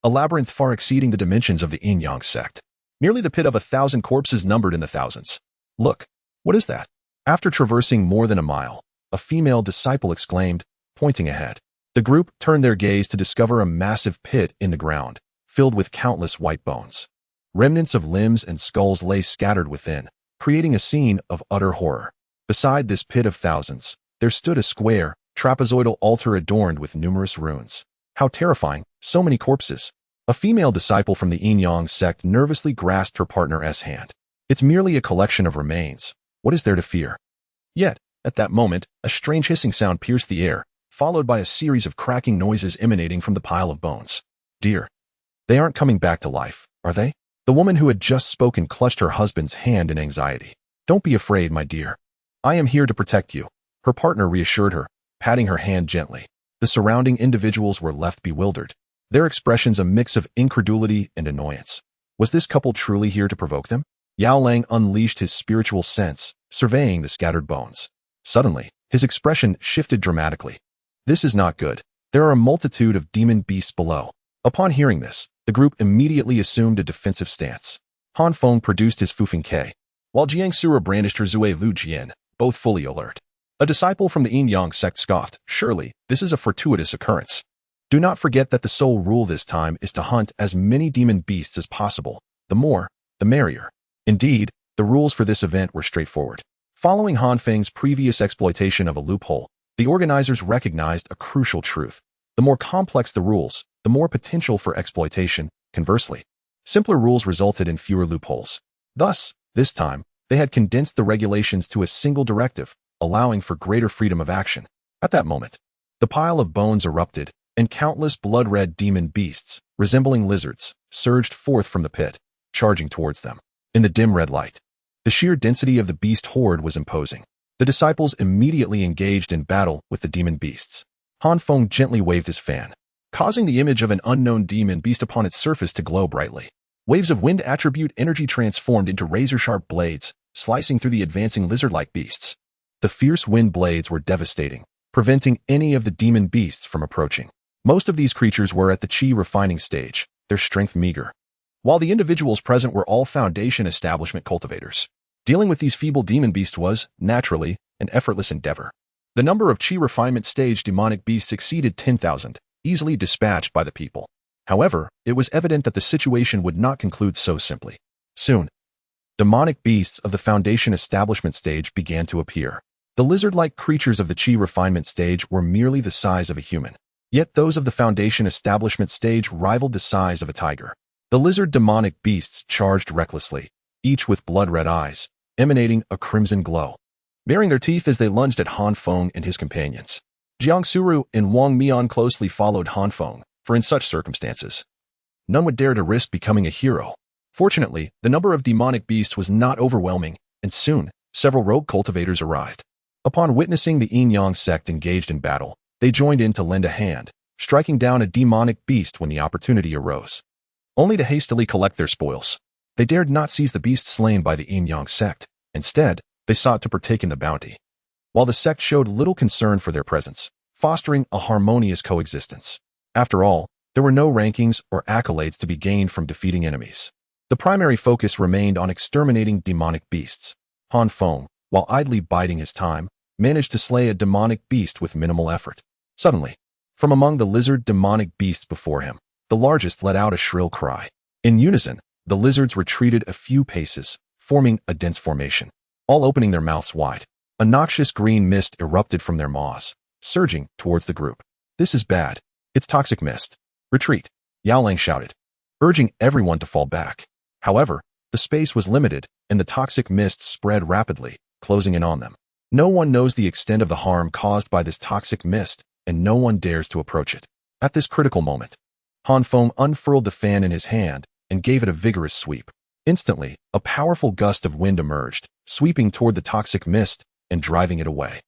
[SPEAKER 1] a labyrinth far exceeding the dimensions of the Yin Yang sect. Nearly the pit of 1,000 corpses numbered in the thousands. "Look, what is that?" After traversing more than a mile, a female disciple exclaimed, pointing ahead. The group turned their gaze to discover a massive pit in the ground, filled with countless white bones. Remnants of limbs and skulls lay scattered within, creating a scene of utter horror. Beside this pit of thousands, there stood a square, trapezoidal altar adorned with numerous runes. How terrifying, so many corpses. A female disciple from the Yin Yang sect nervously grasped her partner's hand. "It's merely a collection of remains. What is there to fear?" Yet, at that moment, a strange hissing sound pierced the air, followed by a series of cracking noises emanating from the pile of bones. "Dear, they aren't coming back to life, are they?" The woman who had just spoken clutched her husband's hand in anxiety. "Don't be afraid, my dear. I am here to protect you," her partner reassured her, patting her hand gently. The surrounding individuals were left bewildered, their expressions a mix of incredulity and annoyance. Was this couple truly here to provoke them? Yao Lang unleashed his spiritual sense, surveying the scattered bones. Suddenly, his expression shifted dramatically. "This is not good. There are a multitude of demon beasts below." Upon hearing this, the group immediately assumed a defensive stance. Feng produced his Fufeng Ke, while Jiang Sura brandished her Zui Lu Jian, both fully alert. A disciple from the Yin Yang sect scoffed, "Surely, this is a fortuitous occurrence. Do not forget that the sole rule this time is to hunt as many demon beasts as possible. The more, the merrier." Indeed, the rules for this event were straightforward. Following Feng's previous exploitation of a loophole, the organizers recognized a crucial truth. The more complex the rules, the more potential for exploitation. Conversely, simpler rules resulted in fewer loopholes. Thus, this time, they had condensed the regulations to a single directive, allowing for greater freedom of action. At that moment, the pile of bones erupted, and countless blood-red demon beasts, resembling lizards, surged forth from the pit, charging towards them. In the dim red light, the sheer density of the beast horde was imposing. The disciples immediately engaged in battle with the demon beasts. Feng gently waved his fan, causing the image of an unknown demon beast upon its surface to glow brightly. Waves of wind attribute energy transformed into razor-sharp blades, slicing through the advancing lizard-like beasts. The fierce wind blades were devastating, preventing any of the demon beasts from approaching. Most of these creatures were at the chi refining stage, their strength meager, while the individuals present were all Foundation establishment cultivators. Dealing with these feeble demon beasts was, naturally, an effortless endeavor. The number of chi refinement stage demonic beasts exceeded 10,000, easily dispatched by the people. However, it was evident that the situation would not conclude so simply. Soon, demonic beasts of the Foundation establishment stage began to appear. The lizard-like creatures of the chi refinement stage were merely the size of a human. Yet those of the Foundation establishment stage rivaled the size of a tiger. The lizard demonic beasts charged recklessly, each with blood-red eyes, emanating a crimson glow, baring their teeth as they lunged at Feng and his companions. Jiang Suru and Wang Mian closely followed Feng, for in such circumstances, none would dare to risk becoming a hero. Fortunately, the number of demonic beasts was not overwhelming, and soon, several rogue cultivators arrived. Upon witnessing the Yin Yang sect engaged in battle, they joined in to lend a hand, striking down a demonic beast when the opportunity arose, only to hastily collect their spoils. They dared not seize the beast slain by the Yin Yang sect. Instead, they sought to partake in the bounty. While the sect showed little concern for their presence, fostering a harmonious coexistence. After all, there were no rankings or accolades to be gained from defeating enemies. The primary focus remained on exterminating demonic beasts. Feng, while idly biding his time, managed to slay a demonic beast with minimal effort. Suddenly, from among the lizard demonic beasts before him, the largest let out a shrill cry. In unison, The lizards retreated a few paces, forming a dense formation, all opening their mouths wide. A noxious green mist erupted from their maws, surging towards the group. "This is bad. It's toxic mist. Retreat," Yao Lang shouted, urging everyone to fall back. However, the space was limited, and the toxic mist spread rapidly, closing in on them. No one knows the extent of the harm caused by this toxic mist, and no one dares to approach it. At this critical moment, Feng unfurled the fan in his hand and gave it a vigorous sweep. Instantly, a powerful gust of wind emerged, sweeping toward the toxic mist and driving it away.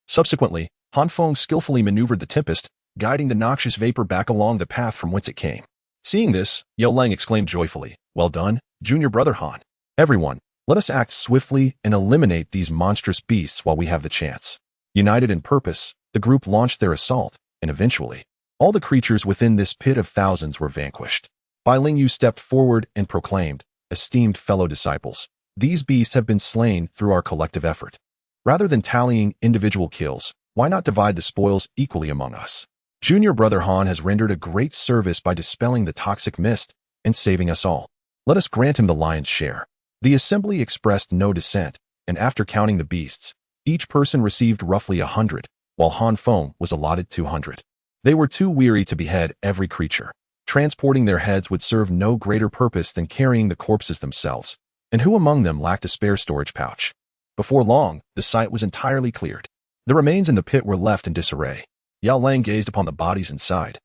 [SPEAKER 1] Subsequently, Feng skillfully maneuvered the tempest, guiding the noxious vapor back along the path from whence it came. Seeing this, Yao Lang exclaimed joyfully, "Well done, junior brother Han. Everyone, let us act swiftly and eliminate these monstrous beasts while we have the chance." United in purpose, the group launched their assault, and eventually, all the creatures within this pit of thousands were vanquished. Bai Lingyu stepped forward and proclaimed, "Esteemed fellow disciples, these beasts have been slain through our collective effort. Rather than tallying individual kills, why not divide the spoils equally among us? Junior brother Han has rendered a great service by dispelling the toxic mist and saving us all. Let us grant him the lion's share." The assembly expressed no dissent, and after counting the beasts, each person received roughly 100, while Feng was allotted 200. They were too weary to behead every creature. Transporting their heads would serve no greater purpose than carrying the corpses themselves, and who among them lacked a spare storage pouch? Before long, the site was entirely cleared. The remains in the pit were left in disarray. Yao Lang gazed upon the bodies inside.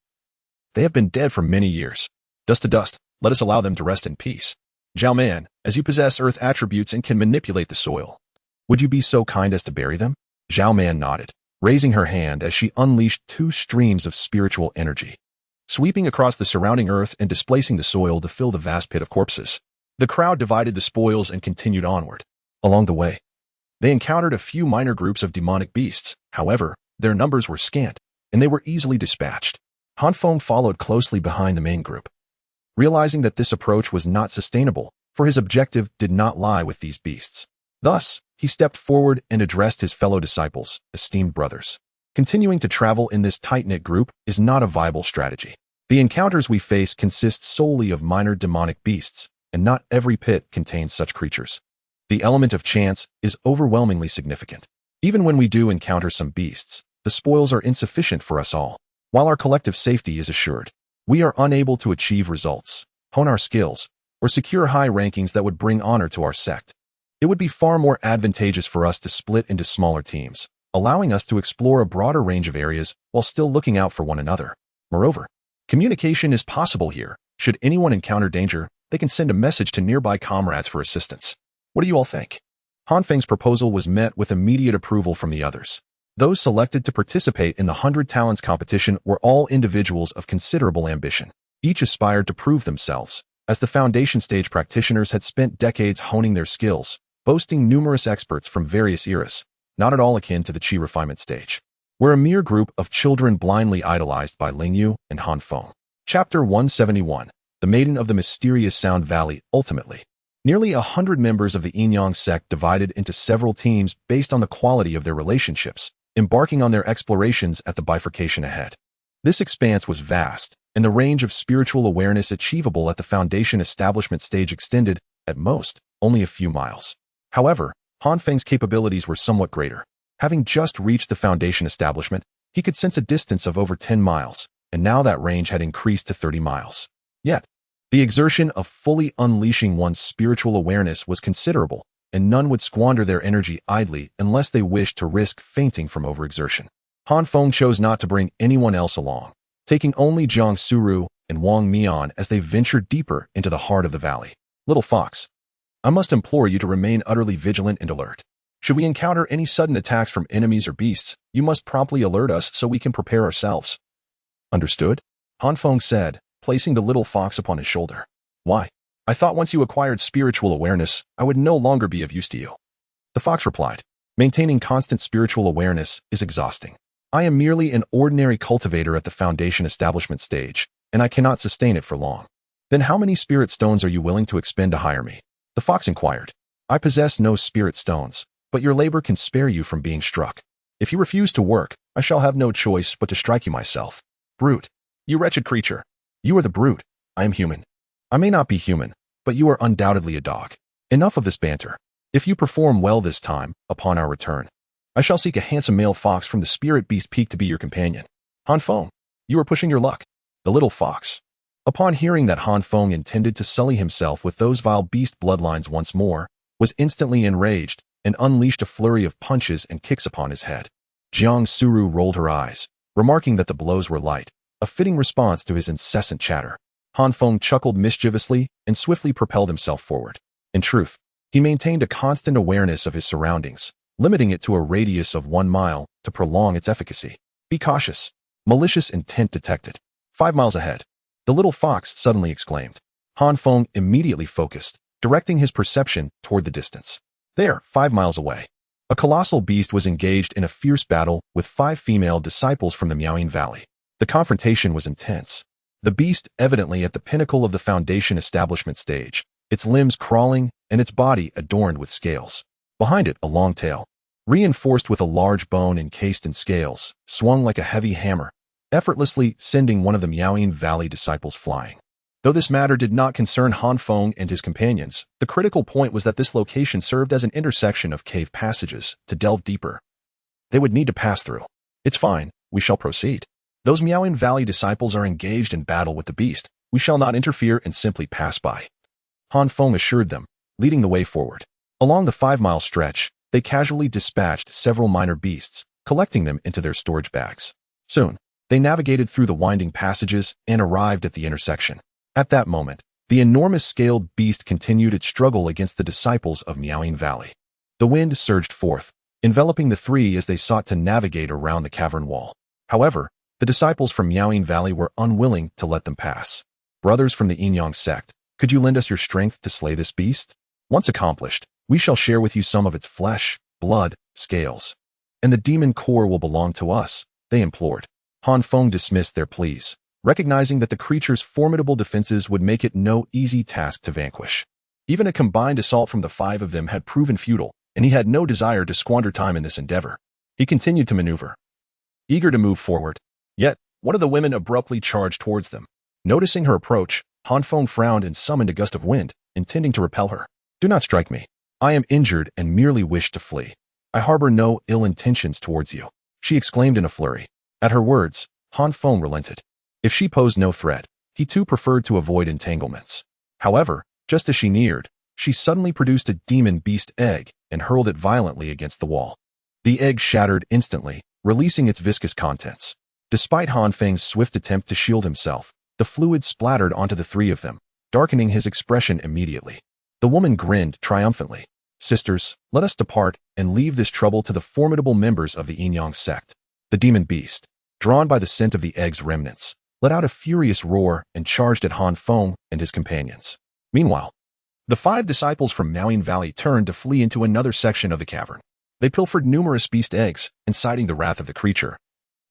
[SPEAKER 1] "They have been dead for many years. Dust to dust, let us allow them to rest in peace. Zhao Man, as you possess earth attributes and can manipulate the soil, would you be so kind as to bury them?" Zhao Man nodded, raising her hand as she unleashed 2 streams of spiritual energy, sweeping across the surrounding earth and displacing the soil to fill the vast pit of corpses. The crowd divided the spoils and continued onward. Along the way, they encountered a few minor groups of demonic beasts. However, their numbers were scant, and they were easily dispatched. Feng followed closely behind the main group, realizing that this approach was not sustainable, for his objective did not lie with these beasts. Thus, he stepped forward and addressed his fellow disciples, "Esteemed brothers, continuing to travel in this tight-knit group is not a viable strategy. The encounters we face consist solely of minor demonic beasts, and not every pit contains such creatures. The element of chance is overwhelmingly significant. Even when we do encounter some beasts, the spoils are insufficient for us all. While our collective safety is assured, we are unable to achieve results, hone our skills, or secure high rankings that would bring honor to our sect. It would be far more advantageous for us to split into smaller teams, allowing us to explore a broader range of areas while still looking out for one another. Moreover, communication is possible here. Should anyone encounter danger, they can send a message to nearby comrades for assistance. What do you all think?" Feng's proposal was met with immediate approval from the others. Those selected to participate in the 100 Talents competition were all individuals of considerable ambition. Each aspired to prove themselves, as the foundation stage practitioners had spent decades honing their skills, boasting numerous experts from various eras, not at all akin to the Qi refinement stage. We're a mere group of children blindly idolized by Lingyu and Feng. Chapter 171, The Maiden of the Mysterious Sound Valley. Ultimately, nearly 100 members of the Yin-Yang sect divided into several teams based on the quality of their relationships, embarking on their explorations at the bifurcation ahead. This expanse was vast, and the range of spiritual awareness achievable at the foundation establishment stage extended, at most, only a few miles. However, Feng's capabilities were somewhat greater. Having just reached the foundation establishment, he could sense a distance of over 10 miles, and now that range had increased to 30 miles. Yet, the exertion of fully unleashing one's spiritual awareness was considerable, and none would squander their energy idly unless they wished to risk fainting from overexertion. Feng chose not to bring anyone else along, taking only Jiang Suru and Wang Mian as they ventured deeper into the heart of the valley. "Little fox, I must implore you to remain utterly vigilant and alert. Should we encounter any sudden attacks from enemies or beasts, you must promptly alert us so we can prepare ourselves." "Understood?" Feng said, placing the little fox upon his shoulder. "Why? I thought once you acquired spiritual awareness, I would no longer be of use to you." The fox replied, "Maintaining constant spiritual awareness is exhausting. I am merely an ordinary cultivator at the foundation establishment stage, and I cannot sustain it for long." "Then how many spirit stones are you willing to expend to hire me?" the fox inquired. "I possess no spirit stones, but your labor can spare you from being struck. If you refuse to work, I shall have no choice but to strike you myself." "Brute! You wretched creature! You are the brute. I am human. I may not be human, but you are undoubtedly a dog. Enough of this banter. If you perform well this time, upon our return, I shall seek a handsome male fox from the spirit beast peak to be your companion. Han Feng, you are pushing your luck. The little fox. Upon hearing that Han Feng intended to sully himself with those vile beast bloodlines once more, was instantly enraged and unleashed a flurry of punches and kicks upon his head. Jiang Suru rolled her eyes, remarking that the blows were light, a fitting response to his incessant chatter. Han Feng chuckled mischievously and swiftly propelled himself forward. In truth, he maintained a constant awareness of his surroundings, limiting it to a radius of 1 mile to prolong its efficacy. Be cautious. Malicious intent detected. 5 miles ahead. The little fox suddenly exclaimed. Han Feng immediately focused, directing his perception toward the distance. There, 5 miles away, a colossal beast was engaged in a fierce battle with 5 female disciples from the Miaoying Valley. The confrontation was intense. The beast evidently at the pinnacle of the foundation establishment stage, its limbs crawling and its body adorned with scales. Behind it, a long tail, reinforced with a large bone encased in scales, swung like a heavy hammer, effortlessly sending one of the Miaoying Valley disciples flying. Though this matter did not concern Han Feng and his companions, the critical point was that this location served as an intersection of cave passages to delve deeper. They would need to pass through. It's fine, we shall proceed. Those Miaoying Valley disciples are engaged in battle with the beast. We shall not interfere and simply pass by. Han Feng assured them, leading the way forward. Along the 5-mile stretch, they casually dispatched several minor beasts, collecting them into their storage bags. Soon, they navigated through the winding passages and arrived at the intersection. At that moment, the enormous scaled beast continued its struggle against the disciples of Miaoying Valley. The wind surged forth, enveloping the three as they sought to navigate around the cavern wall. However, the disciples from Miaoying Valley were unwilling to let them pass. Brothers from the Yin-Yang sect, could you lend us your strength to slay this beast? Once accomplished, we shall share with you some of its flesh, blood, scales. And the demon core will belong to us, they implored. Han Feng dismissed their pleas, recognizing that the creature's formidable defenses would make it no easy task to vanquish. Even a combined assault from the 5 of them had proven futile, and he had no desire to squander time in this endeavor. He continued to maneuver, eager to move forward. Yet, one of the women abruptly charged towards them. Noticing her approach, Han Feng frowned and summoned a gust of wind, intending to repel her. Do not strike me. I am injured and merely wish to flee. I harbor no ill intentions towards you, she exclaimed in a flurry. At her words, Han Feng relented. If she posed no threat, he too preferred to avoid entanglements. However, just as she neared, she suddenly produced a demon beast egg and hurled it violently against the wall. The egg shattered instantly, releasing its viscous contents. Despite Han Feng's swift attempt to shield himself, the fluid splattered onto the 3 of them, darkening his expression immediately. The woman grinned triumphantly. Sisters, let us depart and leave this trouble to the formidable members of the Yin-Yang sect. The demon beast, drawn by the scent of the egg's remnants, let out a furious roar and charged at Han Feng and his companions. Meanwhile, the 5 disciples from Miaoying Valley turned to flee into another section of the cavern. They pilfered numerous beast eggs, inciting the wrath of the creature,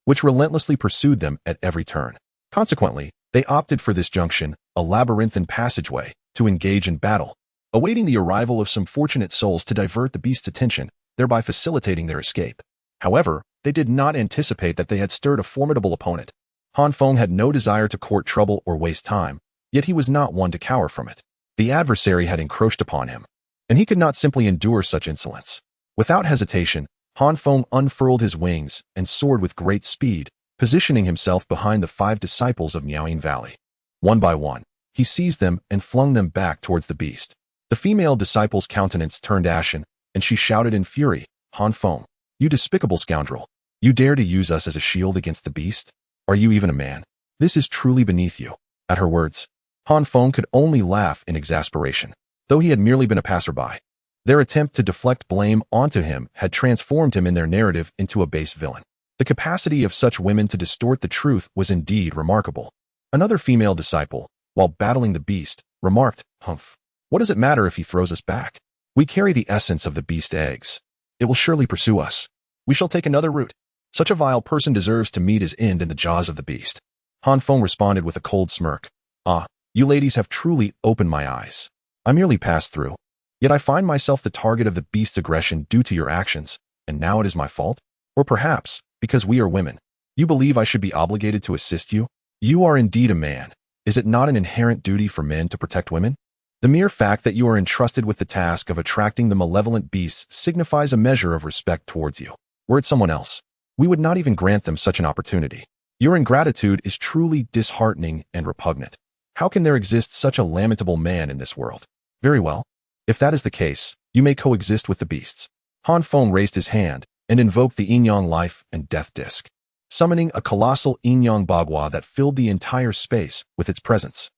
[SPEAKER 1] which relentlessly pursued them at every turn. Consequently, they opted for this junction, a labyrinthine passageway, to engage in battle, awaiting the arrival of some fortunate souls to divert the beast's attention, thereby facilitating their escape. However, they did not anticipate that they had stirred a formidable opponent. Han Feng had no desire to court trouble or waste time, yet he was not one to cower from it. The adversary had encroached upon him, and he could not simply endure such insolence. Without hesitation, Han Feng unfurled his wings and soared with great speed, positioning himself behind the 5 disciples of Miaoying Valley. One by one, he seized them and flung them back towards the beast. The female disciple's countenance turned ashen, and she shouted in fury, Han Feng, you despicable scoundrel! You dare to use us as a shield against the beast? Are you even a man? This is truly beneath you. At her words, Han Feng could only laugh in exasperation, though he had merely been a passerby. Their attempt to deflect blame onto him had transformed him in their narrative into a base villain. The capacity of such women to distort the truth was indeed remarkable. Another female disciple, while battling the beast, remarked, Humph, what does it matter if he throws us back? We carry the essence of the beast eggs. It will surely pursue us. We shall take another route. Such a vile person deserves to meet his end in the jaws of the beast. Han Feng responded with a cold smirk. Ah, you ladies have truly opened my eyes. I merely passed through. Yet I find myself the target of the beast's aggression due to your actions, and now it is my fault? Or perhaps, because we are women, you believe I should be obligated to assist you? You are indeed a man. Is it not an inherent duty for men to protect women? The mere fact that you are entrusted with the task of attracting the malevolent beasts signifies a measure of respect towards you. Were it someone else, we would not even grant them such an opportunity. Your ingratitude is truly disheartening and repugnant. How can there exist such a lamentable man in this world? Very well. If that is the case, you may coexist with the beasts. Feng raised his hand and invoked the yin-yang life and death disc, summoning a colossal yin-yang bagua that filled the entire space with its presence.